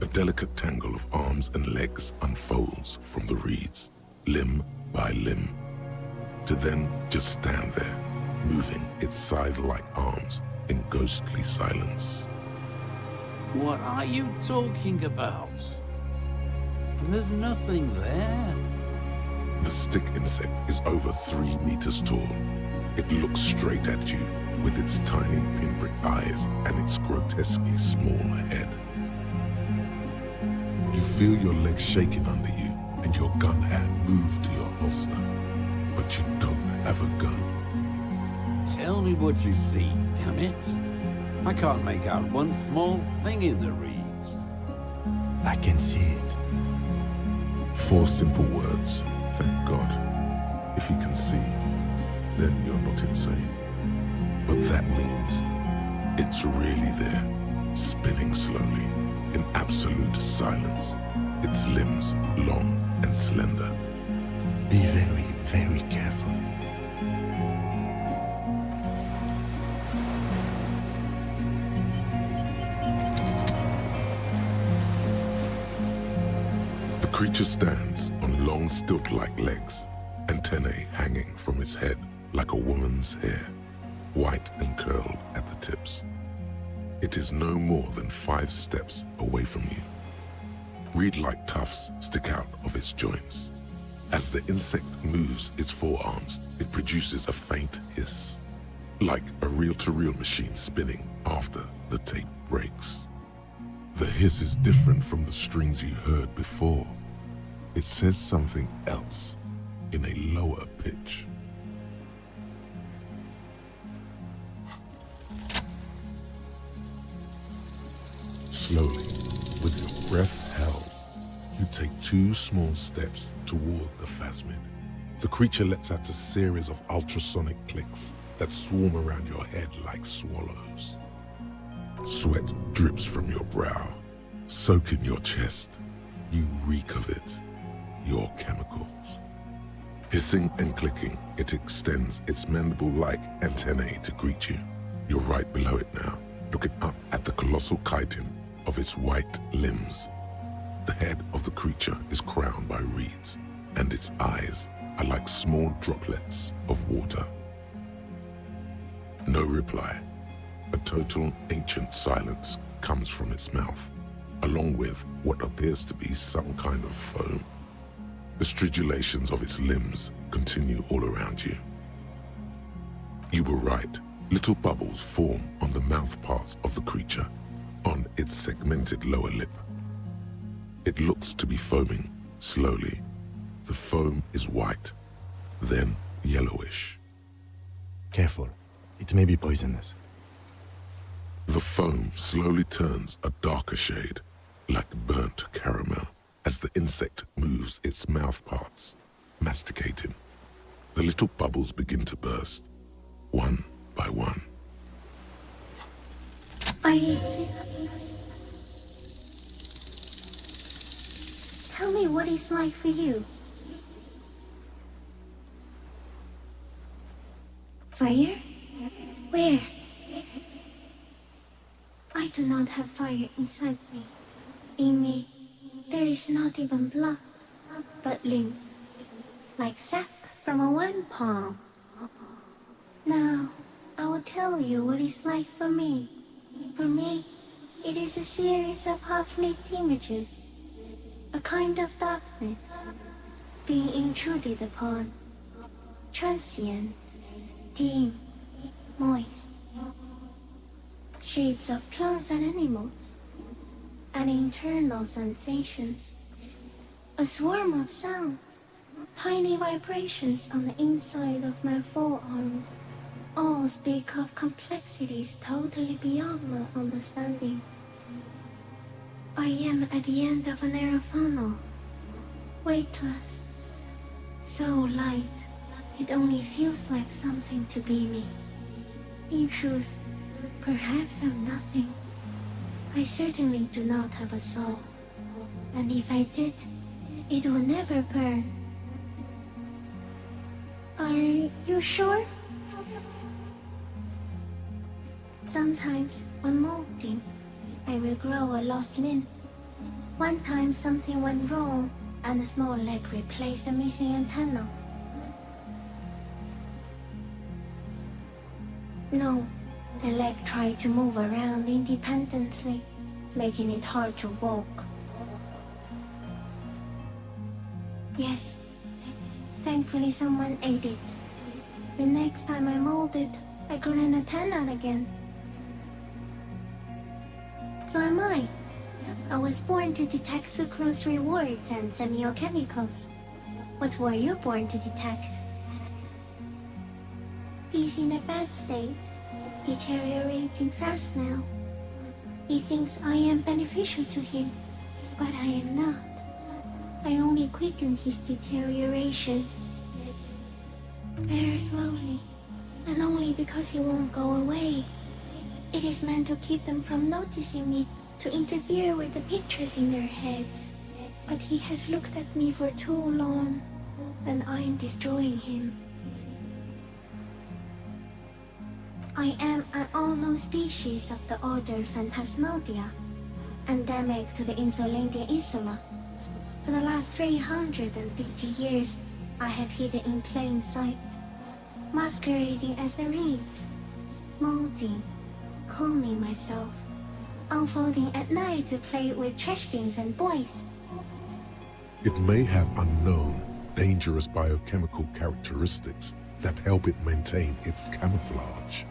A delicate tangle of arms and legs unfolds from the reeds, limb by limb, to then just stand there, moving its scythe-like arms in ghostly silence. What are you talking about? There's nothing there. The stick insect is over 3 meters tall. It looks straight at you with its tiny pinprick eyes and its grotesquely small head. You feel your legs shaking under you and your gun hand move to your holster, but you don't have a gun. Tell me what you see, damn it. I can't make out one small thing in the reeds. I can see it. 4 simple words, thank God. If you can see, then you're not insane. But that means it's really there, spinning slowly, in absolute silence, its limbs long and slender. Be very, very careful. The creature stands on long stilt-like legs, antennae hanging from its head like a woman's hair, white and curled at the tips. It is no more than 5 steps away from you. Reed-like tufts stick out of its joints. As the insect moves its forearms, it produces a faint hiss, like a reel-to-reel machine spinning after the tape breaks. The hiss is different from the strings you heard before. It says something else in a lower pitch. Slowly, with your breath held, you take 2 small steps toward the phasmid. The creature lets out a series of ultrasonic clicks that swarm around your head like swallows. Sweat drips from your brow, soaking your chest. You reek of it, your chemicals. Hissing and clicking, it extends its mandible-like antennae to greet you. You're right below it now, looking up at the colossal chitin of its white limbs. The head of the creature is crowned by reeds, and its eyes are like small droplets of water. No reply. A total ancient silence comes from its mouth, along with what appears to be some kind of foam. The stridulations of its limbs continue all around you. You were right. Little bubbles form on the mouth parts of the creature, on its segmented lower lip. It looks to be foaming slowly. The foam is white, then yellowish. Careful, it may be poisonous. The foam slowly turns a darker shade, like burnt caramel, as the insect moves its mouth parts, masticating. The little bubbles begin to burst, one by one. I exist. Tell me what it's like for you. Fire? Where? I do not have fire inside me. In me, there is not even blood, but lymph, like sap from a wine palm. Now, I will tell you what it's like for me. For me, it is a series of half-lit images, a kind of darkness, being intruded upon, transient, dim, moist, shapes of plants and animals, and internal sensations, a swarm of sounds, tiny vibrations on the inside of my forearms, all speak of complexities totally beyond my understanding. I am at the end of a narrow funnel, weightless, so light, it only feels like something to be me. In truth, perhaps I'm nothing. I certainly do not have a soul, and if I did, it would never burn. Are you sure? Sometimes, when molting, I will grow a lost limb, One time something went wrong, and a small leg replaced the missing antenna. No, the leg tried to move around independently, making it hard to walk. Yes, thankfully someone ate it. The next time I molded, I grew an antenna again. So am I. I was born to detect sucrose rewards and semiochemicals. What were you born to detect? He's in a bad state, deteriorating fast now. He thinks I am beneficial to him, but I am not. I only quicken his deterioration. Very slowly, and only because he won't go away. It is meant to keep them from noticing me, to interfere with the pictures in their heads. But he has looked at me for too long, and I am destroying him. I am an unknown species of the order Phantasmodia, endemic to the Insulindia Insula. For the last 350 years, I have hidden in plain sight, masquerading as the reeds, molding, cloning myself, unfolding at night to play with trash bins and boys. It may have unknown, dangerous biochemical characteristics that help it maintain its camouflage.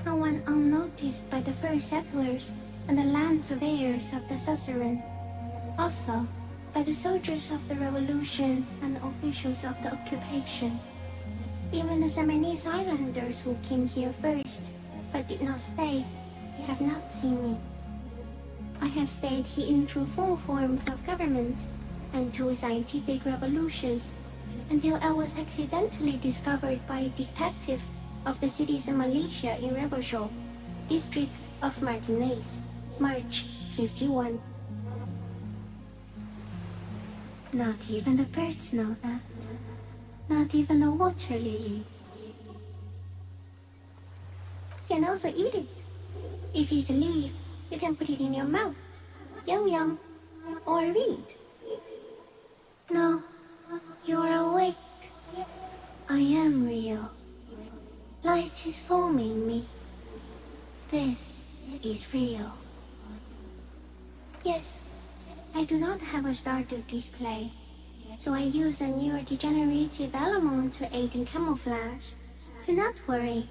No one unnoticed by the first settlers and the land surveyors of the suzerain. Also, by the soldiers of the revolution and the officials of the occupation. Even the Seminese islanders who came here first, but did not stay, have not seen me. I have stayed hidden through 4 forms of government and 2 scientific revolutions, until I was accidentally discovered by a detective of the citizen militia in Revachol, district of Martinez, March 51. Not even the birds know that. Not even the water lily. You can also eat it. If it's a leaf, you can put it in your mouth. Yum yum. Or read. No, you are awake. I am real. Light is forming me. This is real. Yes, I do not have a starter display, so I use a neurodegenerative element to aid in camouflage. Do not worry.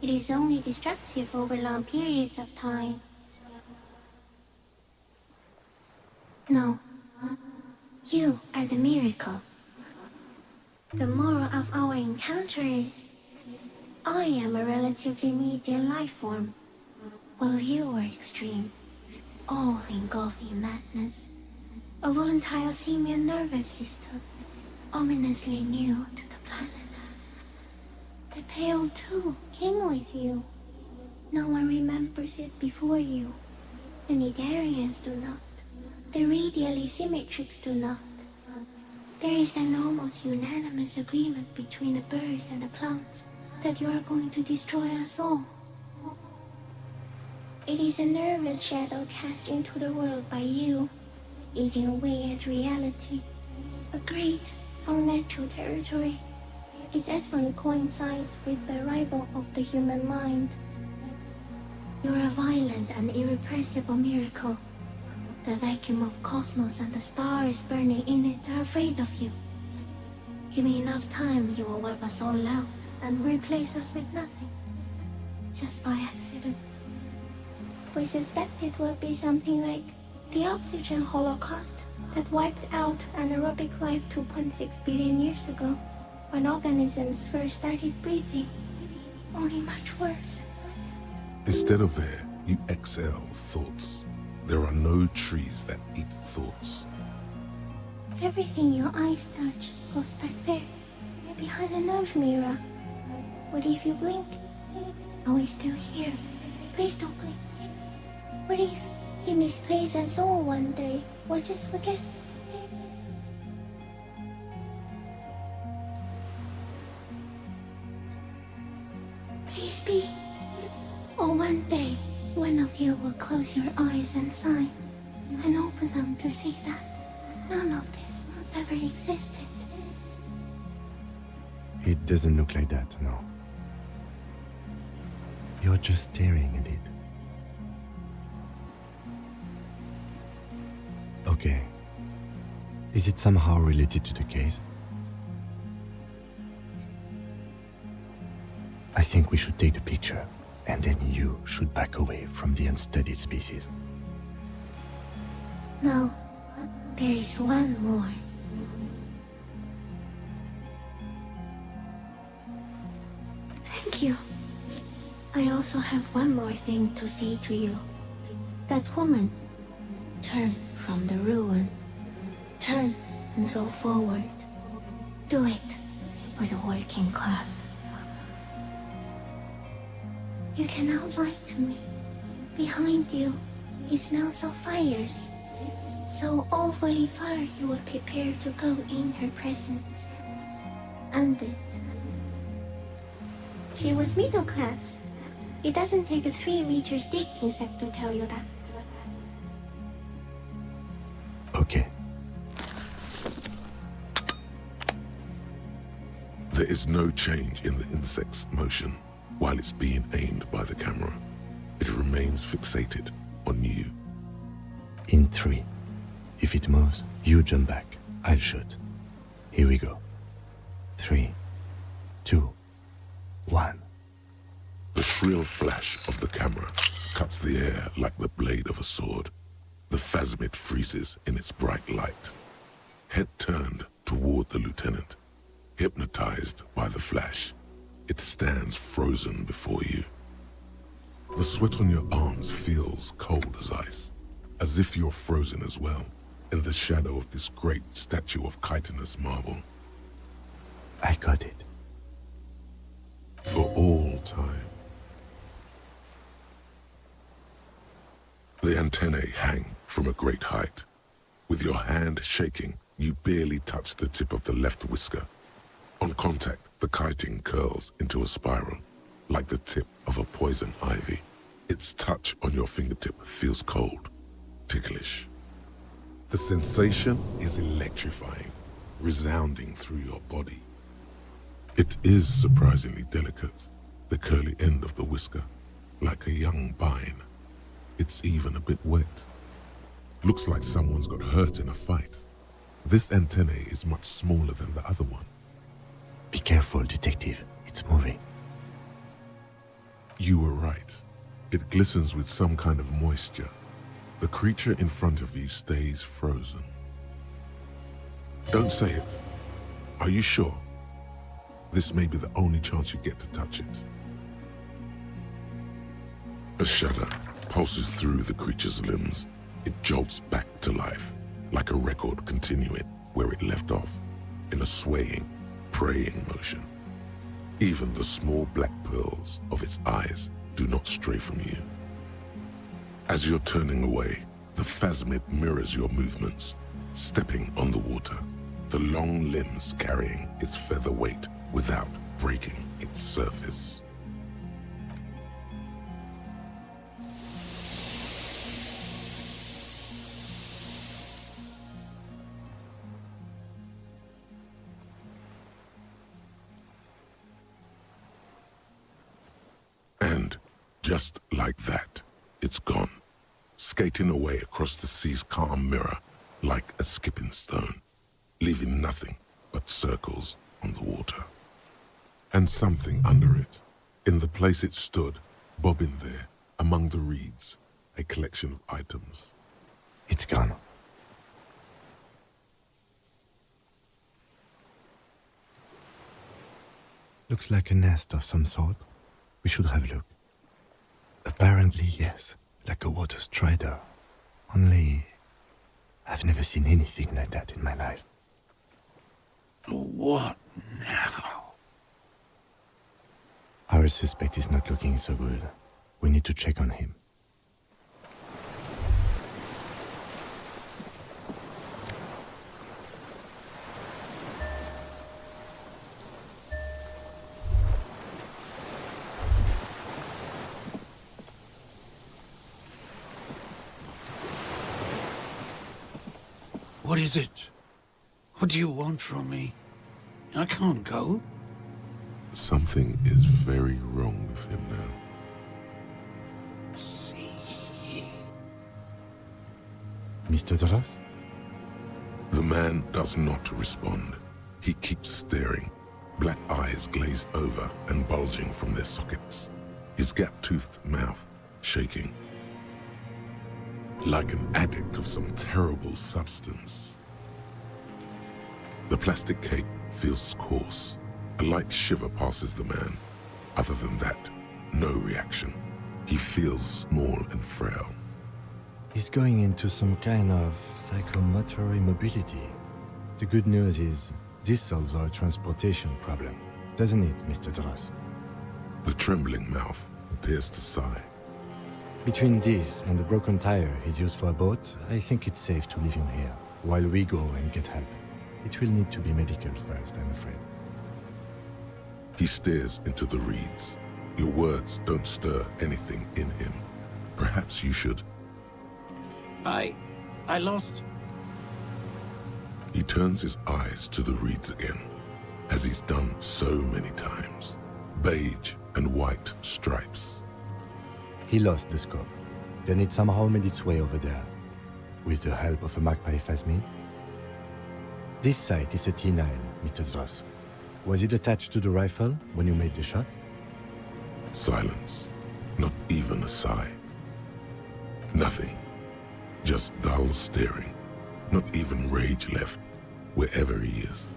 It is only destructive over long periods of time. No, you are the miracle. The moral of our encounter is, I am a relatively medium life form, while you are extreme, all-engulfing madness. A volatile simian nervous system, ominously new to the planet. The Pale too came with you. No one remembers it before you. The Nidarians do not. The radially symmetrics do not. There is an almost unanimous agreement between the birds and the plants that you are going to destroy us all. It is a nervous shadow cast into the world by you, eating away at reality. A great, unnatural territory. Its advent coincides with the arrival of the human mind. You're a violent and irrepressible miracle. The vacuum of cosmos and the stars burning in it are afraid of you. Give me enough time, you will wipe us all out and replace us with nothing. Just by accident. We suspect it will be something like the oxygen holocaust that wiped out anaerobic life 2.6 billion years ago, when organisms first started breathing. Only much worse. Instead of air, you exhale thoughts. There are no trees that eat thoughts. Everything your eyes touch goes back there, behind the nose mirror. What if you blink? Are we still here? Please don't blink. What if he misplaces us all one day, or just forget? Please be. Or one day, one of you will close your eyes and sign. and open them to see that none of this ever existed. It doesn't look like that, no. You're just staring at it. Okay. Is it somehow related to the case? I think we should take the picture, and then you should back away from the unstudied species. No, there is one more. Thank you. I also have one more thing to say to you. That woman, turn from the ruin. Turn and go forward. Do it for the working class. You cannot lie to me. Behind you is smells of fires. So overly far you were prepared to go in her presence. And it. She was middle class. It doesn't take a 3-meter stick insect to tell you that. Okay. There is no change in the insect's motion while it's being aimed by the camera. It remains fixated on you. In 3. If it moves, you jump back. I'll shoot. Here we go. 3, 2, 1. The shrill flash of the camera cuts the air like the blade of a sword. The phasmid freezes in its bright light. Head turned toward the lieutenant. Hypnotized by the flash, it stands frozen before you. The sweat on your arms feels cold as ice, as if you're frozen as well, in the shadow of this great statue of chitinous marble. I got it. For all time. The antennae hang from a great height. With your hand shaking, you barely touch the tip of the left whisker. On contact, the chitin curls into a spiral, like the tip of a poison ivy. Its touch on your fingertip feels cold, ticklish. The sensation is electrifying, resounding through your body. It is surprisingly delicate, the curly end of the whisker, like a young vine. It's even a bit wet. Looks like someone's got hurt in a fight. This antennae is much smaller than the other one. Be careful, detective. It's moving. You were right. It glistens with some kind of moisture. The creature in front of you stays frozen. Don't say it. Are you sure? This may be the only chance you get to touch it. A shudder pulses through the creature's limbs. It jolts back to life, like a record continuing where it left off, in a swaying, praying motion. Even the small black pearls of its eyes do not stray from you. As you're turning away, the phasmid mirrors your movements, stepping on the water, the long limbs carrying its feather weight without breaking its surface. And just like that, it's gone, skating away across the sea's calm mirror like a skipping stone, leaving nothing but circles on the water. And something under it, in the place it stood, bobbing there, among the reeds, a collection of items. It's gone. Looks like a nest of some sort. We should have a look. Apparently, yes, like a water strider. Only, I've never seen anything like that in my life. What now? Our suspect is not looking so good. We need to check on him. What is it? What do you want from me? I can't go. Something is very wrong with him now. See? Mr. Dras? The man does not respond. He keeps staring, black eyes glazed over and bulging from their sockets, his gap-toothed mouth shaking. Like an addict of some terrible substance. The plastic cape feels coarse. A light shiver passes the man. Other than that, no reaction. He feels small and frail. He's going into some kind of psychomotor immobility. The good news is, this solves our transportation problem, doesn't it, Mr. Dras? The trembling mouth appears to sigh. Between this and the broken tire he's used for a boat, I think it's safe to leave him here, while we go and get help. It will need to be medical first, I'm afraid. He stares into the reeds. Your words don't stir anything in him. Perhaps you should. I lost. He turns his eyes to the reeds again, as he's done so many times. Beige and white stripes. He lost the scope. Then it somehow made its way over there, with the help of a magpie phasmid. This sight is a T9, Mr. Dras. Was it attached to the rifle when you made the shot? Silence. Not even a sigh. Nothing. Just dull staring. Not even rage left, wherever he is.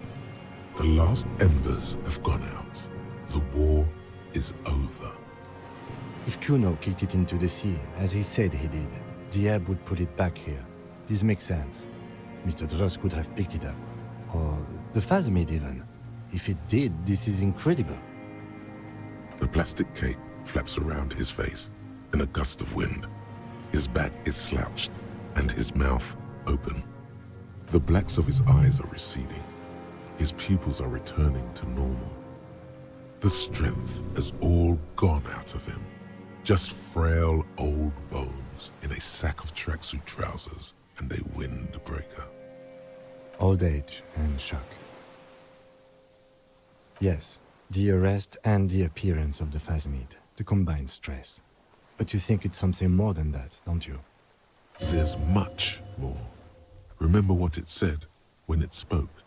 The last embers have gone out. The war is over. If Kuno kicked it into the sea, as he said he did, the ebb would put it back here. This makes sense. Mr. Dras could have picked it up. Or the phasmid even. If it did, this is incredible. The plastic cape flaps around his face in a gust of wind. His back is slouched and his mouth open. The blacks of his eyes are receding. His pupils are returning to normal. The strength has all gone out of him. Just frail old bones in a sack of tracksuit trousers and a windbreaker. Old age and shock. Yes, the arrest and the appearance of the phasmid, the combined stress. But you think it's something more than that, don't you? There's much more. Remember what it said when it spoke.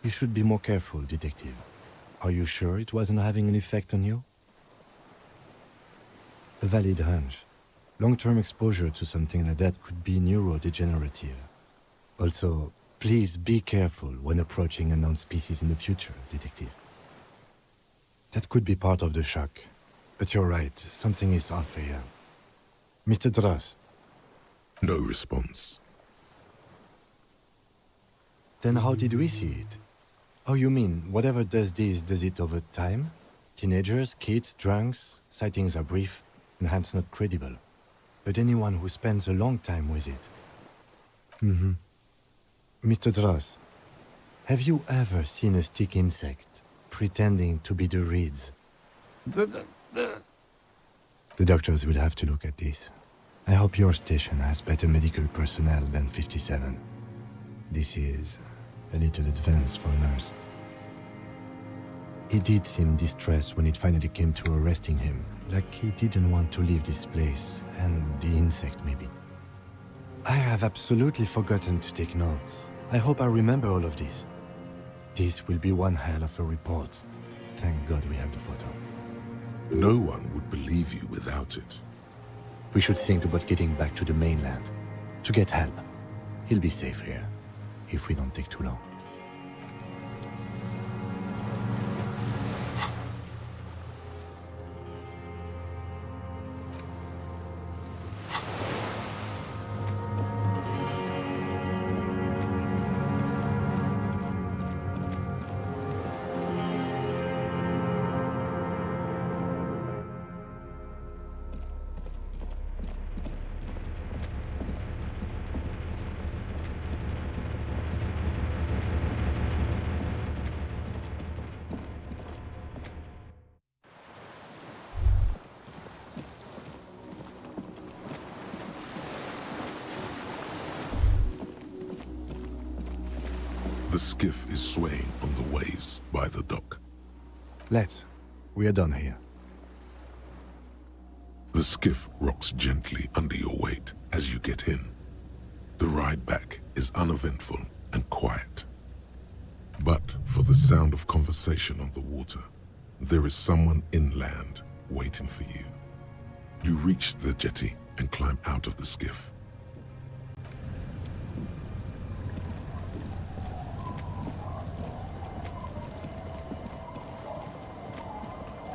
You should be more careful, Detective. Are you sure it wasn't having an effect on you? A valid hunch. Long-term exposure to something like that could be neurodegenerative. Also, please be careful when approaching unknown species in the future, Detective. That could be part of the shock. But you're right, something is off here. Mr. Dras. No response. Then how did we see it? Oh, you mean, whatever does this, does it over time? Teenagers, kids, drunks, sightings are brief, and hence not credible. But anyone who spends a long time with it. Mr. Dras, have you ever seen a stick insect pretending to be the reeds? The doctors will have to look at this. I hope your station has better medical personnel than 57. This is a little advanced for a nurse. He did seem distressed when it finally came to arresting him, like he didn't want to leave this place, and the insect maybe. I have absolutely forgotten to take notes. I hope I remember all of this. This will be one hell of a report. Thank God we have the photo. No one would believe you without it. We should think about getting back to the mainland. To get help. He'll be safe here, if we don't take too long. The skiff is swaying on the waves by the dock. Let's. We are done here. The skiff rocks gently under your weight as you get in. The ride back is uneventful and quiet. But for the sound of conversation on the water, there is someone inland waiting for you. You reach the jetty and climb out of the skiff.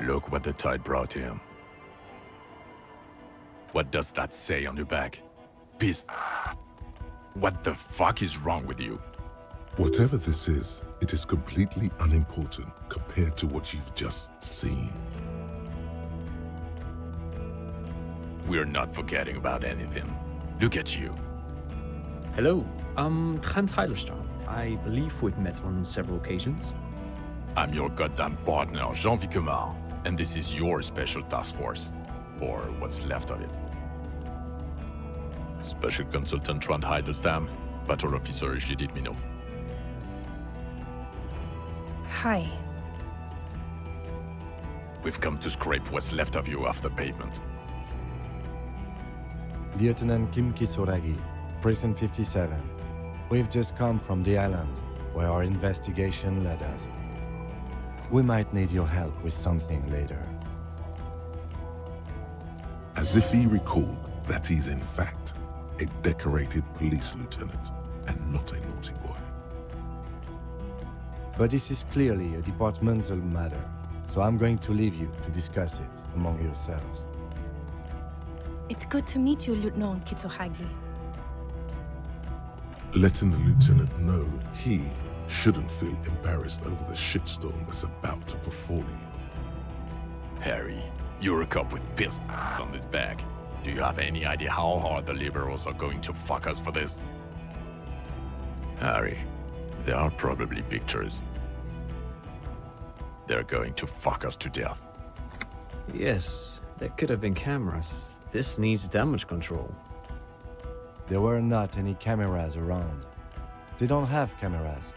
Look what the tide brought him. What does that say on your back? Peace. What the fuck is wrong with you? Whatever this is, it is completely unimportant compared to what you've just seen. We're not forgetting about anything. Look at you. Hello, I'm Trent Heilerstam. I believe we've met on several occasions. I'm your goddamn partner, Jean Vicomar, and this is your special task force. Or what's left of it. Special Consultant Trent Heilerstam, Patrol Officer Judith Minot. Hi. We've come to scrape what's left of you off the pavement. Lieutenant Kim Kisuragi, Prison 57. We've just come from the island, where our investigation led us. We might need your help with something later. As if he recalled that he's in fact a decorated police lieutenant and not a naughty boy. But this is clearly a departmental matter, so I'm going to leave you to discuss it among yourselves. It's good to meet you, Lieutenant Kitsuhagi. Letting the lieutenant know he shouldn't feel embarrassed over the shitstorm that's about to befall you. Harry, you're a cop with piss on his back. Do you have any idea how hard the liberals are going to fuck us for this? Harry, there are probably pictures. They're going to fuck us to death. Yes, there could have been cameras. This needs damage control. There were not any cameras around. They don't have cameras.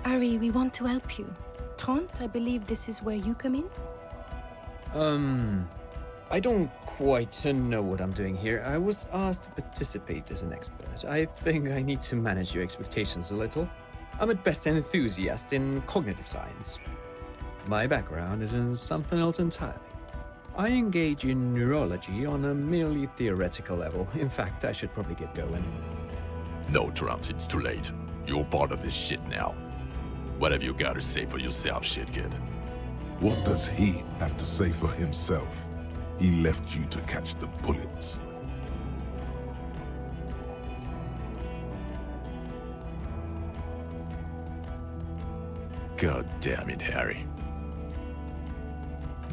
Ari, we want to help you. Trent, I believe this is where you come in? I don't quite know what I'm doing here. I was asked to participate as an expert. I think I need to manage your expectations a little. I'm at best an enthusiast in cognitive science. My background is in something else entirely. I engage in neurology on a merely theoretical level. In fact, I should probably get going. No, Trent, it's too late. You're part of this shit now. What have you got to say for yourself, shit kid? What does he have to say for himself? He left you to catch the bullets. God damn it, Harry.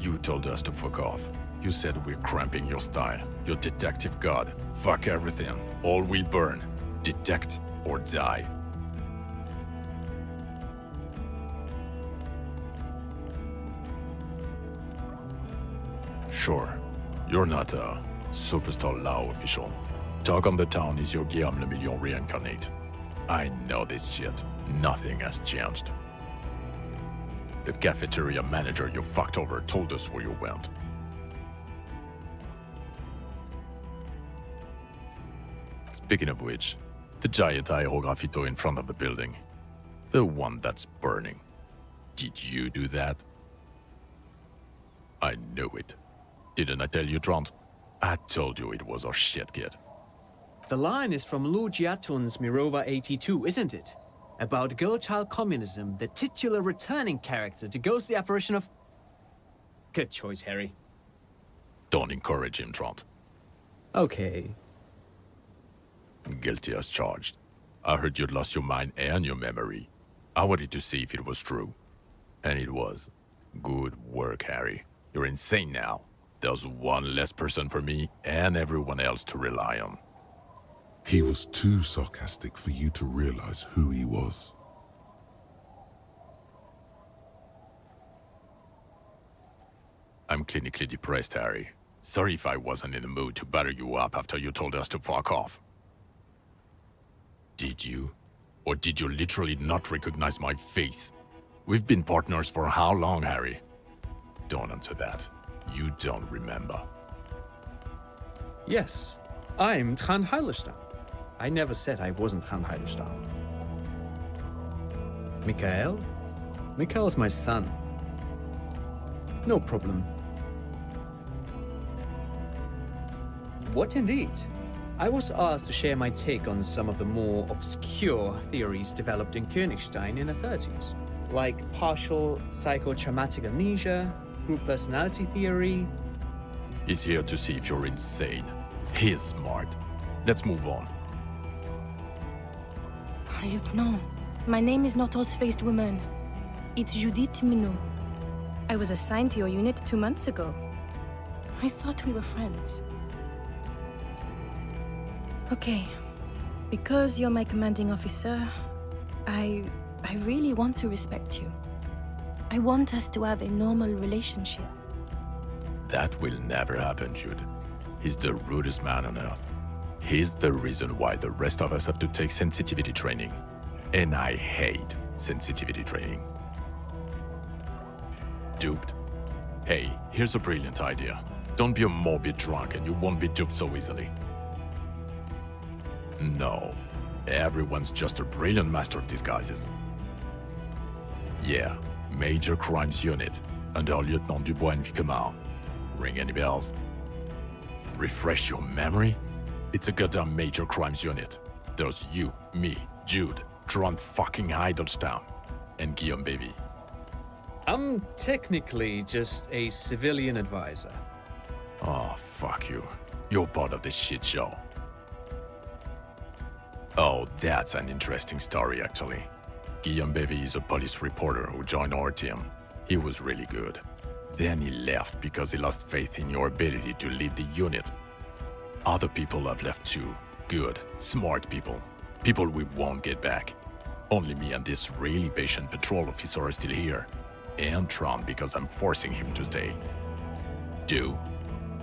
You told us to fuck off. You said we're cramping your style. Your detective god. Fuck everything. All will burn. Detect or die. Sure, you're not a superstar law official. Talk on the town is your Guillaume Le Million reincarnate. I know this shit. Nothing has changed. The cafeteria manager you fucked over told us where you went. Speaking of which, the giant aerograffito in front of the building. The one that's burning. Did you do that? I knew it. Didn't I tell you, Trant? I told you it was our shit, kid. The line is from Lu Jiatun's Mirova 82, isn't it? About girl-child communism, the titular returning character to ghost the apparition of... Good choice, Harry. Don't encourage him, Trant. Okay. Guilty as charged. I heard you'd lost your mind and your memory. I wanted to see if it was true. And it was. Good work, Harry. You're insane now. There's one less person for me and everyone else to rely on. He was too sarcastic for you to realize who he was. I'm clinically depressed, Harry. Sorry if I wasn't in the mood to batter you up after you told us to fuck off. Did you? Or did you literally not recognize my face? We've been partners for how long, Harry? Don't answer that. You don't remember. Yes, I'm Tran Heilerstein. I never said I wasn't Tran Heilerstein. Mikael? Mikael's my son. No problem. What indeed? I was asked to share my take on some of the more obscure theories developed in Königstein in the 30s, like partial psychotraumatic amnesia, group personality theory. He's here to see if you're insane. He is smart. Let's move on. Lieutenant, my name is not Horse-Faced Woman. It's Judith Minot. I was assigned to your unit 2 months ago. I thought we were friends. Okay, because you're my commanding officer, I really want to respect you. I want us to have a normal relationship. That will never happen, Jude. He's the rudest man on Earth. He's the reason why the rest of us have to take sensitivity training. And I hate sensitivity training. Duped? Hey, here's a brilliant idea. Don't be a morbid drunk and you won't be duped so easily. No, everyone's just a brilliant master of disguises. Yeah, Major Crimes Unit, under Lieutenant Dubois and Vicomar. Ring any bells? Refresh your memory? It's a goddamn Major Crimes Unit. There's you, me, Jude, Tran fucking Heidelstein, and Guillaume Baby. I'm technically just a civilian advisor. Oh, fuck you. You're part of this shit show. Oh, that's an interesting story, actually. Guillaume Bevy is a police reporter who joined our team. He was really good. Then he left because he lost faith in your ability to lead the unit. Other people have left too. Good, smart people. People we won't get back. Only me and this really patient patrol officer are still here. And Tran because I'm forcing him to stay.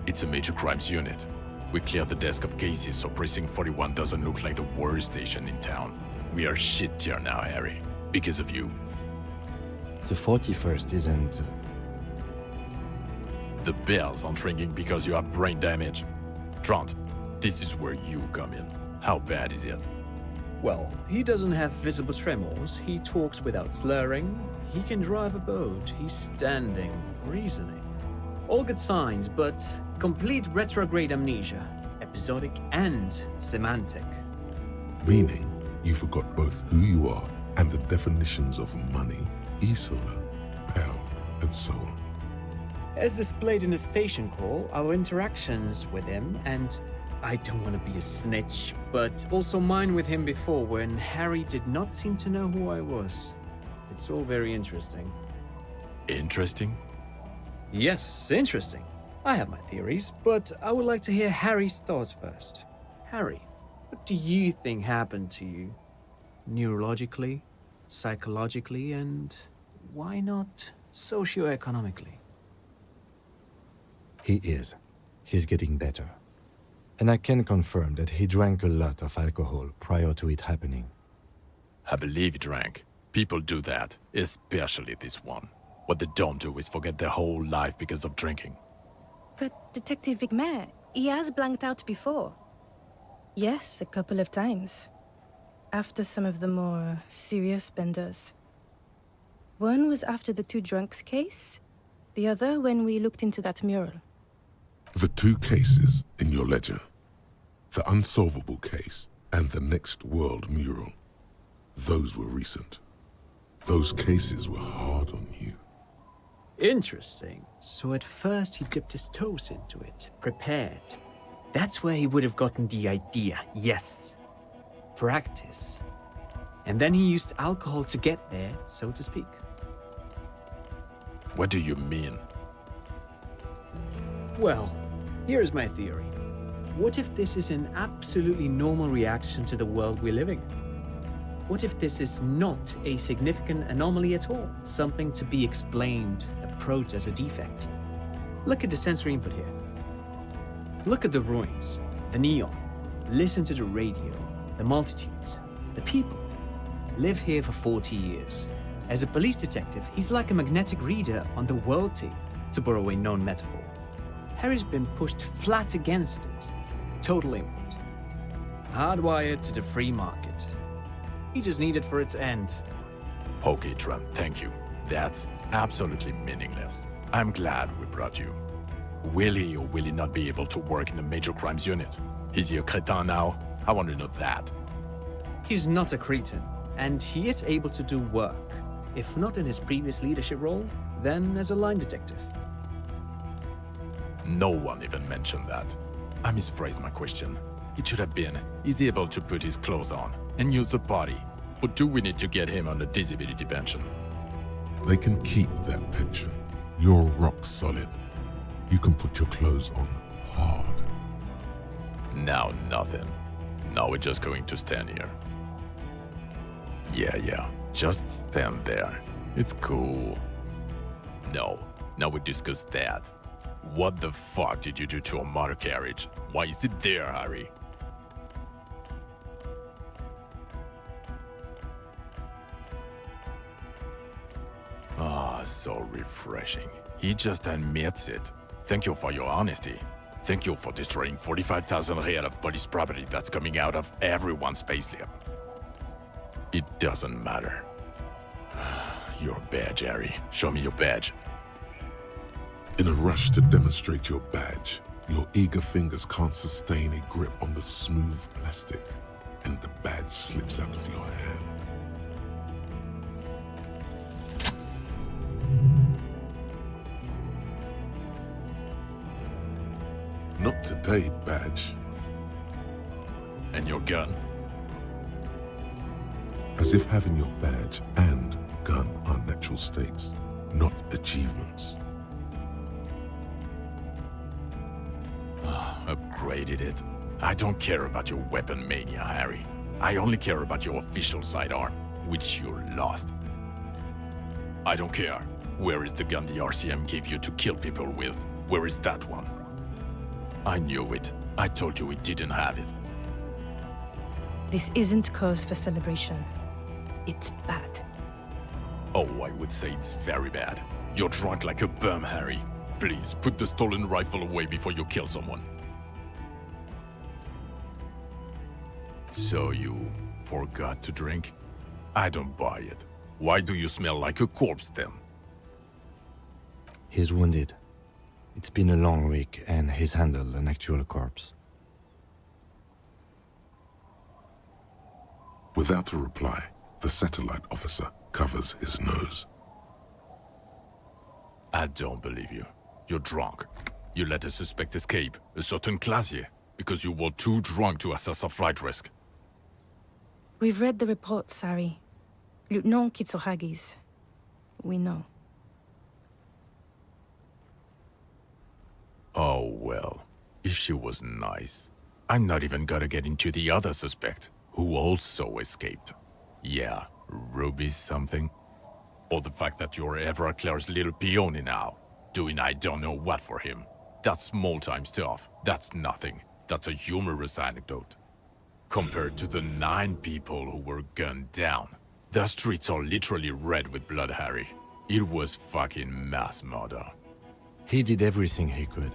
It's a major crimes unit. We cleared the desk of cases so Precinct 41 doesn't look like the worst station in town. We are shit tier now, Harry. Because of you. The 41st isn't... The bells aren't ringing because you have brain damage. Trant, this is where you come in. How bad is it? Well, he doesn't have visible tremors, he talks without slurring, he can drive a boat, he's standing, reasoning. All good signs, but complete retrograde amnesia, episodic and semantic. Meaning, you forgot both who you are and the definitions of money, Isola, Pell, and so on. As displayed in the station call, our interactions with him, and I don't want to be a snitch, but also mine with him before when Harry did not seem to know who I was. It's all very interesting. Interesting? Yes, interesting. I have my theories, but I would like to hear Harry's thoughts first. Harry, what do you think happened to you? Neurologically, psychologically, and why not socioeconomically? He is. He's getting better. And I can confirm that he drank a lot of alcohol prior to it happening. I believe he drank. People do that, especially this one. What they don't do is forget their whole life because of drinking. But Detective Vigmer, he has blanked out before. Yes, a couple of times. After some of the more serious benders. One was after the 2 drunks case, the other when we looked into that mural. The 2 cases in your ledger. The unsolvable case and the Next World mural. Those were recent. Those cases were hard on you. Interesting. So at first he dipped his toes into it, prepared. That's where he would have gotten the idea, yes. Practice. And then he used alcohol to get there, so to speak. What do you mean? Well, here's my theory. What if this is an absolutely normal reaction to the world we're living in? What if this is not a significant anomaly at all? Something to be explained, approached as a defect? Look at the sensory input here. Look at the ruins, the neon. Listen to the radio, the multitudes, the people. Live here for 40 years. As a police detective, he's like a magnetic reader on the world team, to borrow a known metaphor. Harry's been pushed flat against it. Total input. Hardwired to the free market. He just needed for it to end. Okay, Trent, thank you. That's absolutely meaningless. I'm glad we brought you. Will he or will he not be able to work in the major crimes unit? Is he a cretin now? I want to know that. He's not a cretin, and he is able to do work. If not in his previous leadership role, then as a line detective. No one even mentioned that. I misphrased my question. It should have been, is he able to put his clothes on and use the body? Or do we need to get him on a disability pension? They can keep that pension. You're rock solid. You can put your clothes on hard. Now nothing. Now we're just going to stand here. Yeah, just stand there. It's cool. No, now we discuss that. What the fuck did you do to a motor carriage? Why is it there, Harry? Ah, so refreshing. He just admits it. Thank you for your honesty. Thank you for destroying 45,000 real of police property that's coming out of everyone's payslip. It doesn't matter. Your badge, Harry. Show me your badge. In a rush to demonstrate your badge, your eager fingers can't sustain a grip on the smooth plastic, and the badge slips out of your hand. Not today, badge. And your gun? As if having your badge and gun are natural states, not achievements. Upgraded it. I don't care about your weapon mania, Harry. I only care about your official sidearm, which you lost. I don't care. Where is the gun the RCM gave you to kill people with? Where is that one? I knew it. I told you we didn't have it. This isn't cause for celebration. It's bad. Oh, I would say it's very bad. You're drunk like a bum, Harry. Please, put the stolen rifle away before you kill someone. So you forgot to drink? I don't buy it. Why do you smell like a corpse then? He's wounded. It's been a long week, and he's handled an actual corpse. Without a reply, the satellite officer covers his nose. I don't believe you. You're drunk. You let a suspect escape, a certain Classier, because you were too drunk to assess a flight risk. We've read the report, Sari. Lieutenant Kitsohagi's. We know. Oh, well. If she was nice. I'm not even gonna get into the other suspect, who also escaped. Yeah, Ruby something? Or the fact that you're Evra Claire's little peony now, doing I don't know what for him. That's small-time stuff. That's nothing. That's a humorous anecdote. Compared to the 9 people who were gunned down. The streets are literally red with blood, Harry. It was fucking mass murder. He did everything he could.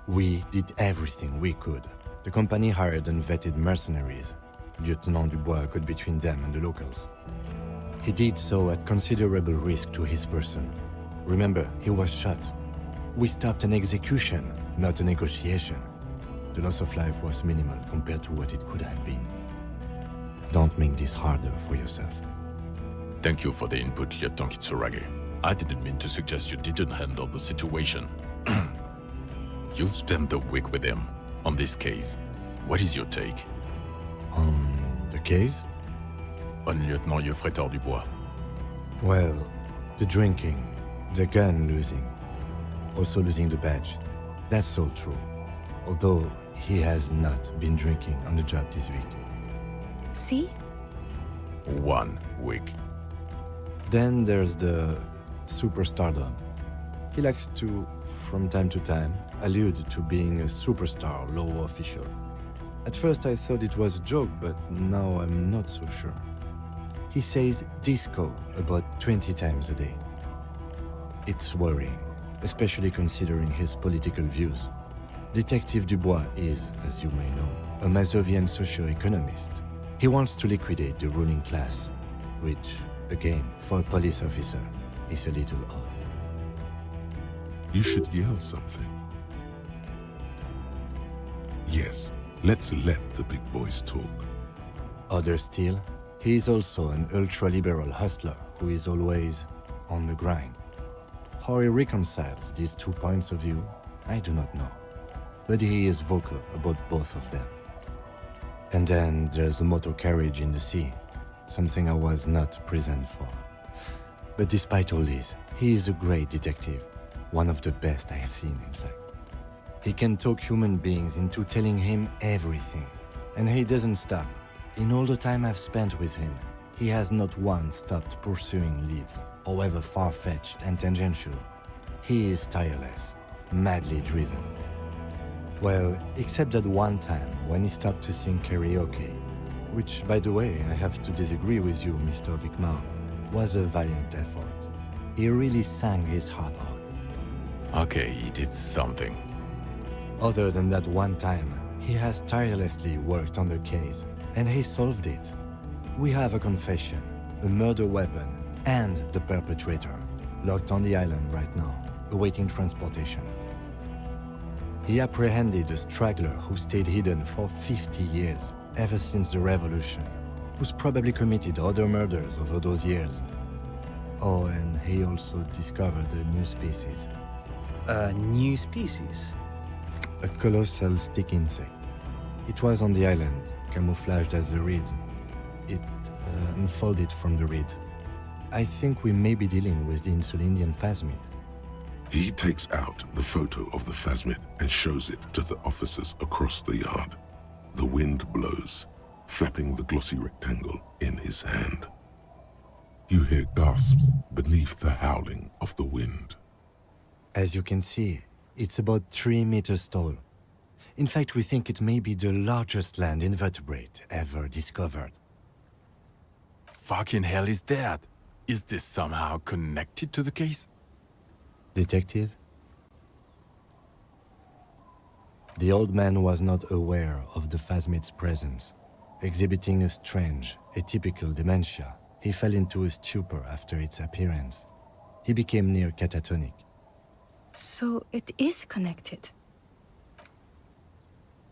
We did everything we could. The company hired and vetted mercenaries. Lieutenant Dubois got between them and the locals. He did so at considerable risk to his person. Remember, he was shot. We stopped an execution, not a negotiation. The loss of life was minimal compared to what it could have been. Don't make this harder for yourself. Thank you for the input, Lieutenant Kitsuragi. I didn't mean to suggest you didn't handle the situation. You've spent the week with him on this case. What is your take? On the case? On Lieutenant Geoffrey Dubois. Well, the drinking, the gun losing, also losing the badge. That's all true. Although he has not been drinking on the job this week. See? 1 week. Then there's the superstardom. He likes to, from time to time, allude to being a superstar law official. At first I thought it was a joke, but now I'm not so sure. He says disco about 20 times a day. It's worrying, especially considering his political views. Detective Dubois is, as you may know, a Mazovian socio-economist. He wants to liquidate the ruling class, which, again, for a police officer, is a little odd. You should yell something. Yes, let's let the big boys talk. Other still, he is also an ultra-liberal hustler who is always on the grind. How he reconciles these 2 points of view, I do not know. But he is vocal about both of them. And then there's the motor carriage in the sea, something I was not present for. But despite all this, he is a great detective, one of the best I have seen, in fact. He can talk human beings into telling him everything, and he doesn't stop. In all the time I've spent with him, he has not once stopped pursuing leads, however far-fetched and tangential. He is tireless, madly driven. Well, except that one time when he stopped to sing karaoke, which, by the way, I have to disagree with you, Mr. Vicmar, was a valiant effort. He really sang his heart out. Okay, he did something. Other than that one time, he has tirelessly worked on the case, and he solved it. We have a confession, a murder weapon, and the perpetrator, locked on the island right now, awaiting transportation. He apprehended a straggler who stayed hidden for 50 years, ever since the revolution, who's probably committed other murders over those years. Oh, and he also discovered a new species. A new species? A colossal stick insect. It was on the island, camouflaged as the reeds. It unfolded from the reeds. I think we may be dealing with the Insulindian phasmid. He takes out the photo of the phasmid and shows it to the officers across the yard. The wind blows, flapping the glossy rectangle in his hand. You hear gasps beneath the howling of the wind. As you can see, it's about 3 meters tall. In fact, we think it may be the largest land invertebrate ever discovered. Fucking hell is that? Is this somehow connected to the case? Detective? The old man was not aware of the phasmid's presence. Exhibiting a strange, atypical dementia, he fell into a stupor after its appearance. He became near catatonic. So it is connected.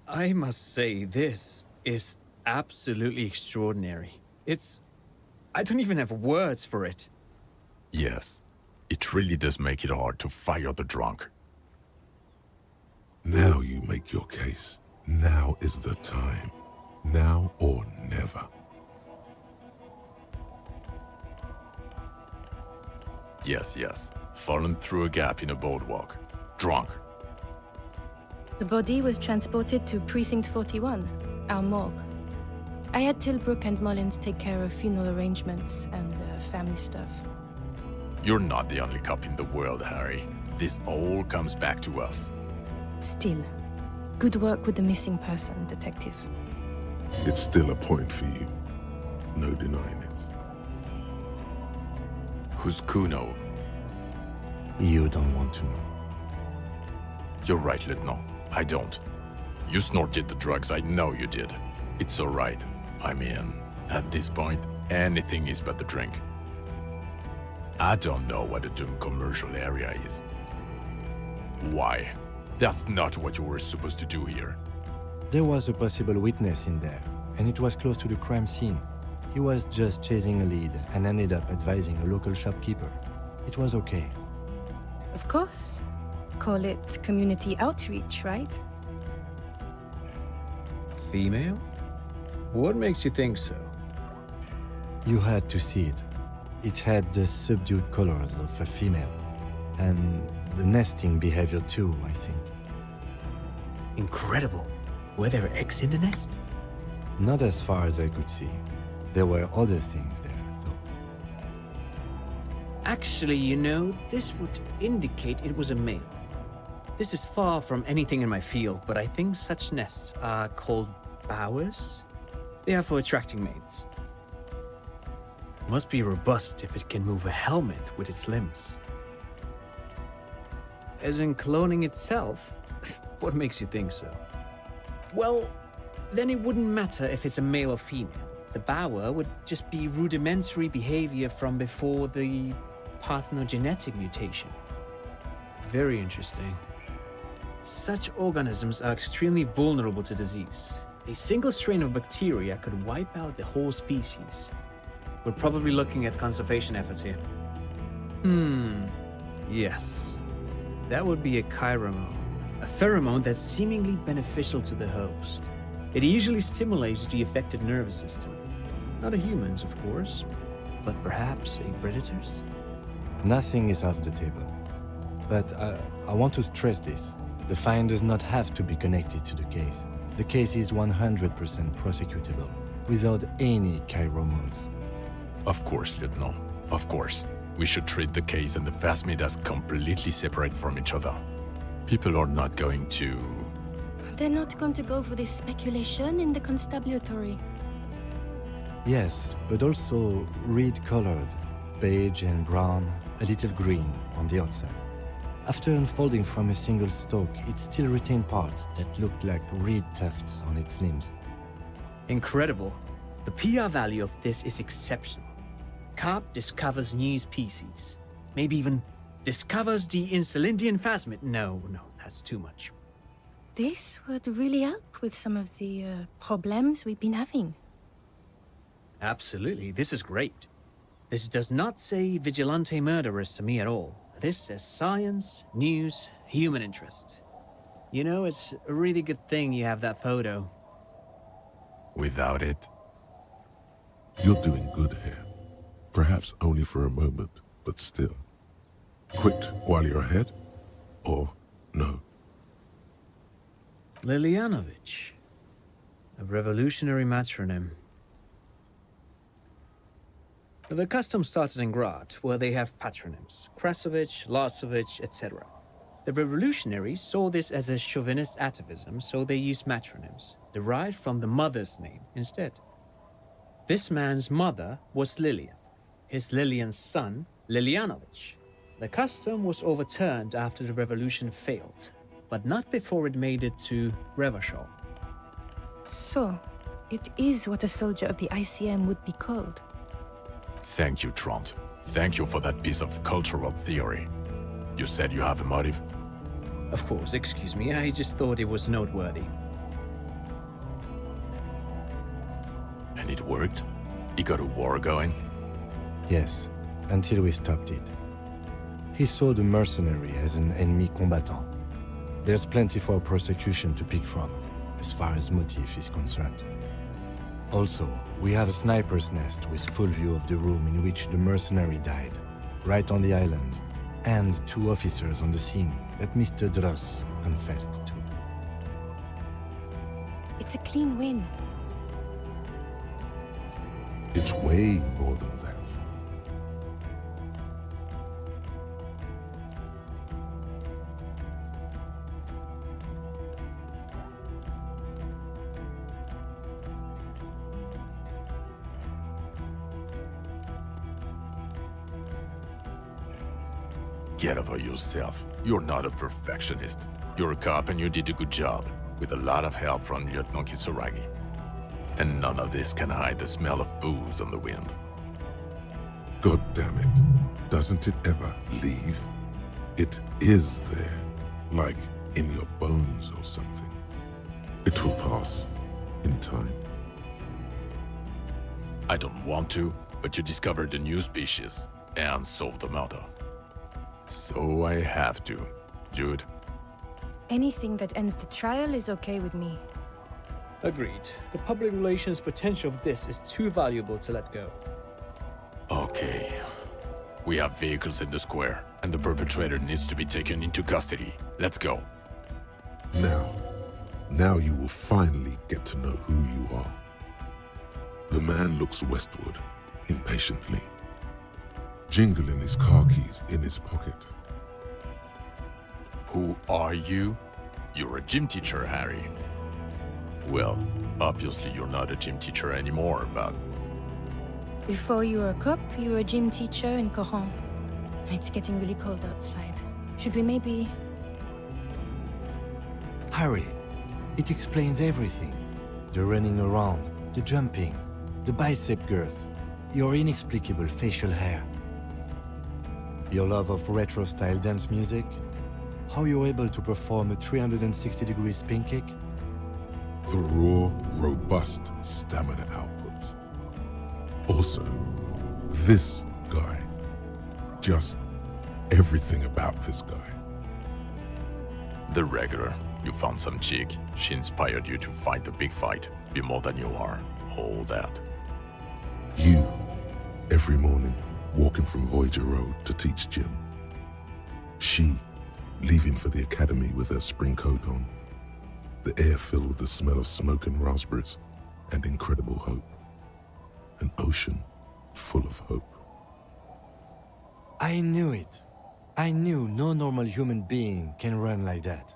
I must say, this is absolutely extraordinary. I don't even have words for it. Yes, it really does make it hard to fire the drunk. Now you make your case. Now is the time. Now or never. Yes. Fallen through a gap in a boardwalk. Drunk. The body was transported to Precinct 41, our morgue. I had Tilbrook and Mullins take care of funeral arrangements and family stuff. You're not the only cop in the world, Harry. This all comes back to us. Still, good work with the missing person, Detective. It's still a point for you. No denying it. Who's Kuno? You don't want to know. You're right, Lieutenant. I don't. You snorted the drugs, I know you did. It's alright. I mean, at this point, anything is but the drink. I don't know what a doomed commercial area is. Why? That's not what you were supposed to do here. There was a possible witness in there, and it was close to the crime scene. He was just chasing a lead and ended up advising a local shopkeeper. It was okay. Of course. Call it community outreach, right? Female? What makes you think so? You had to see it. It had the subdued colors of a female, and the nesting behavior too, I think. Incredible. Were there eggs in the nest? Not as far as I could see. There were other things there, though. Actually, you know, this would indicate it was a male. This is far from anything in my field, but I think such nests are called bowers. They are for attracting mates. Must be robust if it can move a helmet with its limbs. As in cloning itself? What makes you think so? Well, then it wouldn't matter if it's a male or female. The Bauer would just be rudimentary behavior from before the parthenogenetic mutation. Very interesting. Such organisms are extremely vulnerable to disease. A single strain of bacteria could wipe out the whole species. We're probably looking at conservation efforts here. Yes. That would be a chiromone. A pheromone that's seemingly beneficial to the host. It usually stimulates the affected nervous system. Not a human's, of course, but perhaps a predator's? Nothing is off the table. But I want to stress this. The find does not have to be connected to the case. The case is 100% prosecutable, without any chiromones. Of course, Lieutenant. Of course. We should treat the case and the phasmid as completely separate from each other. People are not going to... They're not going to go for this speculation in the constabulary. Yes, but also reed-colored, beige and brown, a little green on the outside. After unfolding from a single stalk, it still retained parts that looked like reed tufts on its limbs. Incredible. The PR value of this is exceptional. Carp discovers new species. Maybe even discovers the Insulindian phasmid. No, that's too much. This would really help with some of the problems we've been having. Absolutely, this is great. This does not say vigilante murderers to me at all. This says science, news, human interest. You know, it's a really good thing you have that photo. Without it... You're doing good here. Perhaps only for a moment, but still. Quit while you're ahead? Or no? Lilianovich. A revolutionary matronym. The custom started in Grad, where they have patronyms. Krasovich, Lasovich, etc. The revolutionaries saw this as a chauvinist atavism, so they used matronyms, derived from the mother's name instead. This man's mother was Lilian. His Lilian's son, Lilianovich. The custom was overturned after the revolution failed, but not before it made it to Revachol. So, it is what a soldier of the ICM would be called. Thank you, Trant. Thank you for that piece of cultural theory. You said you have a motive? Of course, excuse me, I just thought it was noteworthy. And it worked? He got a war going? Yes, until we stopped it. He saw the mercenary as an ennemi combatant. There's plenty for prosecution to pick from, as far as motive is concerned. Also, we have a sniper's nest with full view of the room in which the mercenary died, right on the island, and 2 officers on the scene that Mr. Dross confessed to. It's a clean win. It's way more than that. Get over yourself. You're not a perfectionist. You're a cop and you did a good job, with a lot of help from Lieutenant Kitsuragi. And none of this can hide the smell of booze on the wind. God damn it. Doesn't it ever leave? It is there, like in your bones or something. It will pass in time. I don't want to, but you discovered a new species and solved the murder. So I have to. Jude? Anything that ends the trial is okay with me. Agreed. The public relations potential of this is too valuable to let go. Okay. We have vehicles in the square, and the perpetrator needs to be taken into custody. Let's go. Now you will finally get to know who you are. The man looks westward, impatiently, jingling his car keys in his pocket. Who are you? You're a gym teacher, Harry. Well, obviously you're not a gym teacher anymore, but... Before you were a cop, you were a gym teacher in Coron. It's getting really cold outside. Should we maybe... Harry, it explains everything. The running around, the jumping, the bicep girth, your inexplicable facial hair. Your love of retro-style dance music, how you're able to perform a 360-degree spin kick. The raw, robust stamina output. Also, this guy. Just everything about this guy. The regular. You found some chick. She inspired you to fight the big fight. Be more than you are. All that. You, every morning, walking from Voyager Road to teach gym. She, leaving for the academy with her spring coat on. The air filled with the smell of smoke and raspberries and incredible hope. An ocean full of hope. I knew it. I knew no normal human being can run like that.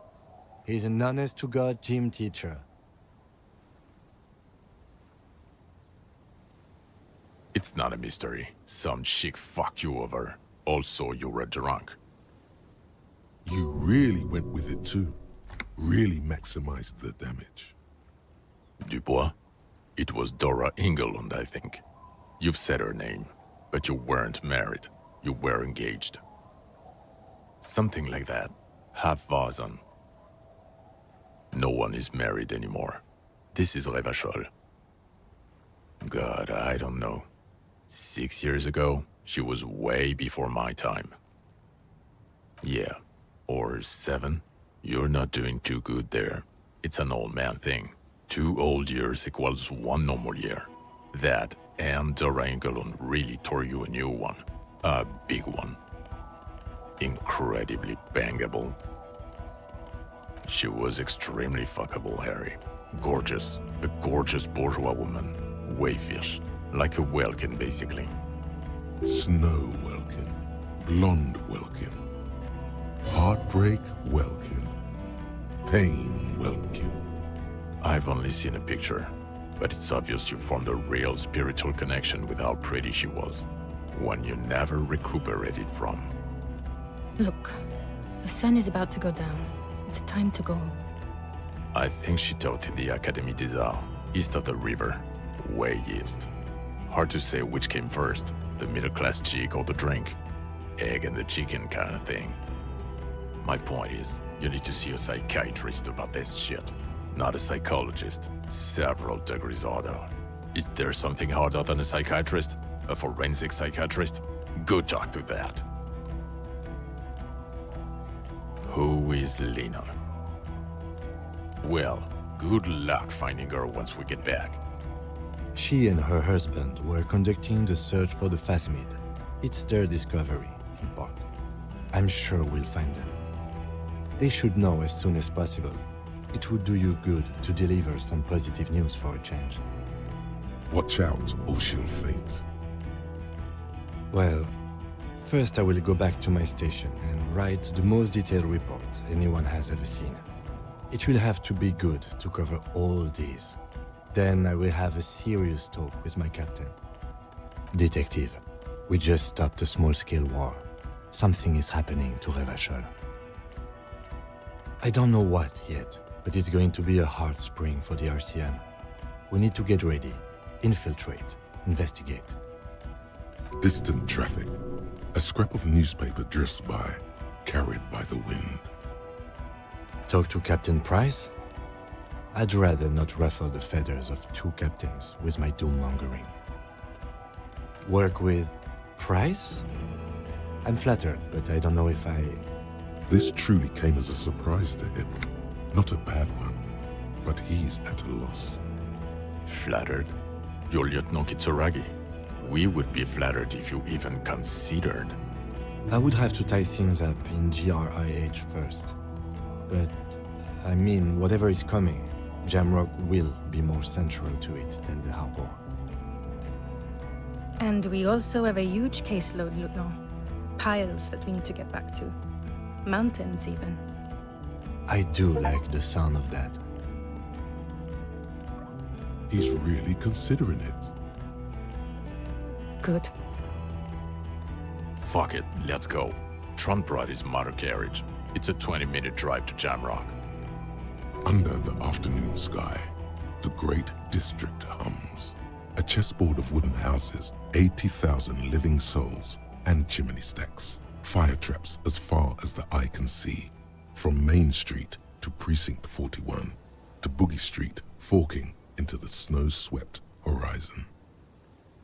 He's an honest-to-God gym teacher. It's not a mystery. Some chick fucked you over. Also, you were drunk. You really went with it too. Really maximized the damage. Dubois? It was Dora Engelund, I think. You've said her name, but you weren't married. You were engaged. Something like that. Half Vazan. No one is married anymore. This is Revachol. God, I don't know. 6 years ago, she was way before my time. Yeah, or 7. You're not doing too good there. It's an old man thing. 2 old years equals 1 normal year. That and Dora Engelund really tore you a new one. A big one. Incredibly bangable. She was extremely fuckable, Harry. Gorgeous. A gorgeous bourgeois woman. Wayfish. Like a Welkin, basically. Snow Welkin. Blonde Welkin. Heartbreak Welkin. Pain Welkin. I've only seen a picture, but it's obvious you formed a real spiritual connection with how pretty she was. One you never recuperated from. Look, the sun is about to go down. It's time to go. I think she taught in the Académie des Arts, east of the river. Way east. Hard to say which came first, the middle-class chick or the drink. Egg and the chicken kind of thing. My point is, you need to see a psychiatrist about this shit. Not a psychologist. Several degrees harder. Is there something harder than a psychiatrist? A forensic psychiatrist? Go talk to that. Who is Lena? Well, good luck finding her once we get back. She and her husband were conducting the search for the Phasmid. It's their discovery, in part. I'm sure we'll find them. They should know as soon as possible. It would do you good to deliver some positive news for a change. Watch out, or she'll faint. Well, first I will go back to my station and write the most detailed report anyone has ever seen. It will have to be good to cover all these. Then I will have a serious talk with my captain. Detective, we just stopped a small-scale war. Something is happening to Revachol. I don't know what yet, but it's going to be a hard spring for the RCM. We need to get ready, infiltrate, investigate. Distant traffic. A scrap of newspaper drifts by, carried by the wind. Talk to Captain Price? I'd rather not ruffle the feathers of 2 captains with my doom-mongering. Work with Price? I'm flattered, but I don't know if I... This truly came as a surprise to him. Not a bad one, but he's at a loss. Flattered? You're Lieutenant Kitsuragi. We would be flattered if you even considered. I would have to tie things up in GRIH first. But, I mean, whatever is coming, Jamrock will be more central to it than the harbor. And we also have a huge caseload, Lieutenant. Piles that we need to get back to. Mountains, even. I do like the sound of that. He's really considering it. Good. Fuck it, let's go. Tron brought his motor carriage. It's a 20-minute drive to Jamrock. Under the afternoon sky, the great district hums. A chessboard of wooden houses, 80,000 living souls, and chimney stacks. Fire traps as far as the eye can see. From Main Street to Precinct 41, to Boogie Street, forking into the snow-swept horizon.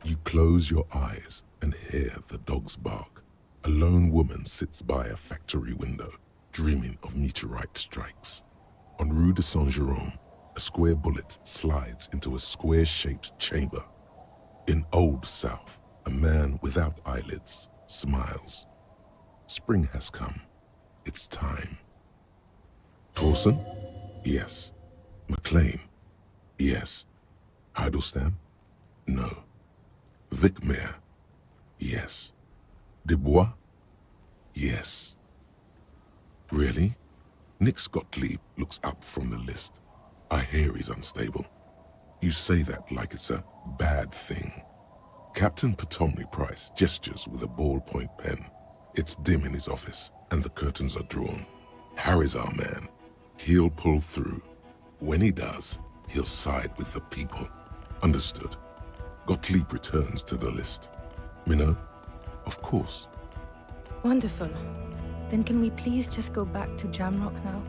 You close your eyes and hear the dogs bark. A lone woman sits by a factory window, dreaming of meteorite strikes. On Rue de Saint-Jérôme, a square bullet slides into a square-shaped chamber. In Old South, a man without eyelids smiles. Spring has come. It's time. Torsen? Yes. McLean? Yes. Heidelstein? No. Vicmere? Yes. Dubois? Yes. Really? Nix Gottlieb looks up from the list. I hear he's unstable. You say that like it's a bad thing. Captain Ptolemy Price gestures with a ballpoint pen. It's dim in his office, and the curtains are drawn. Harry's our man. He'll pull through. When he does, he'll side with the people. Understood. Gottlieb returns to the list. Minnow? Of course. Wonderful. Then can we please just go back to Jamrock now?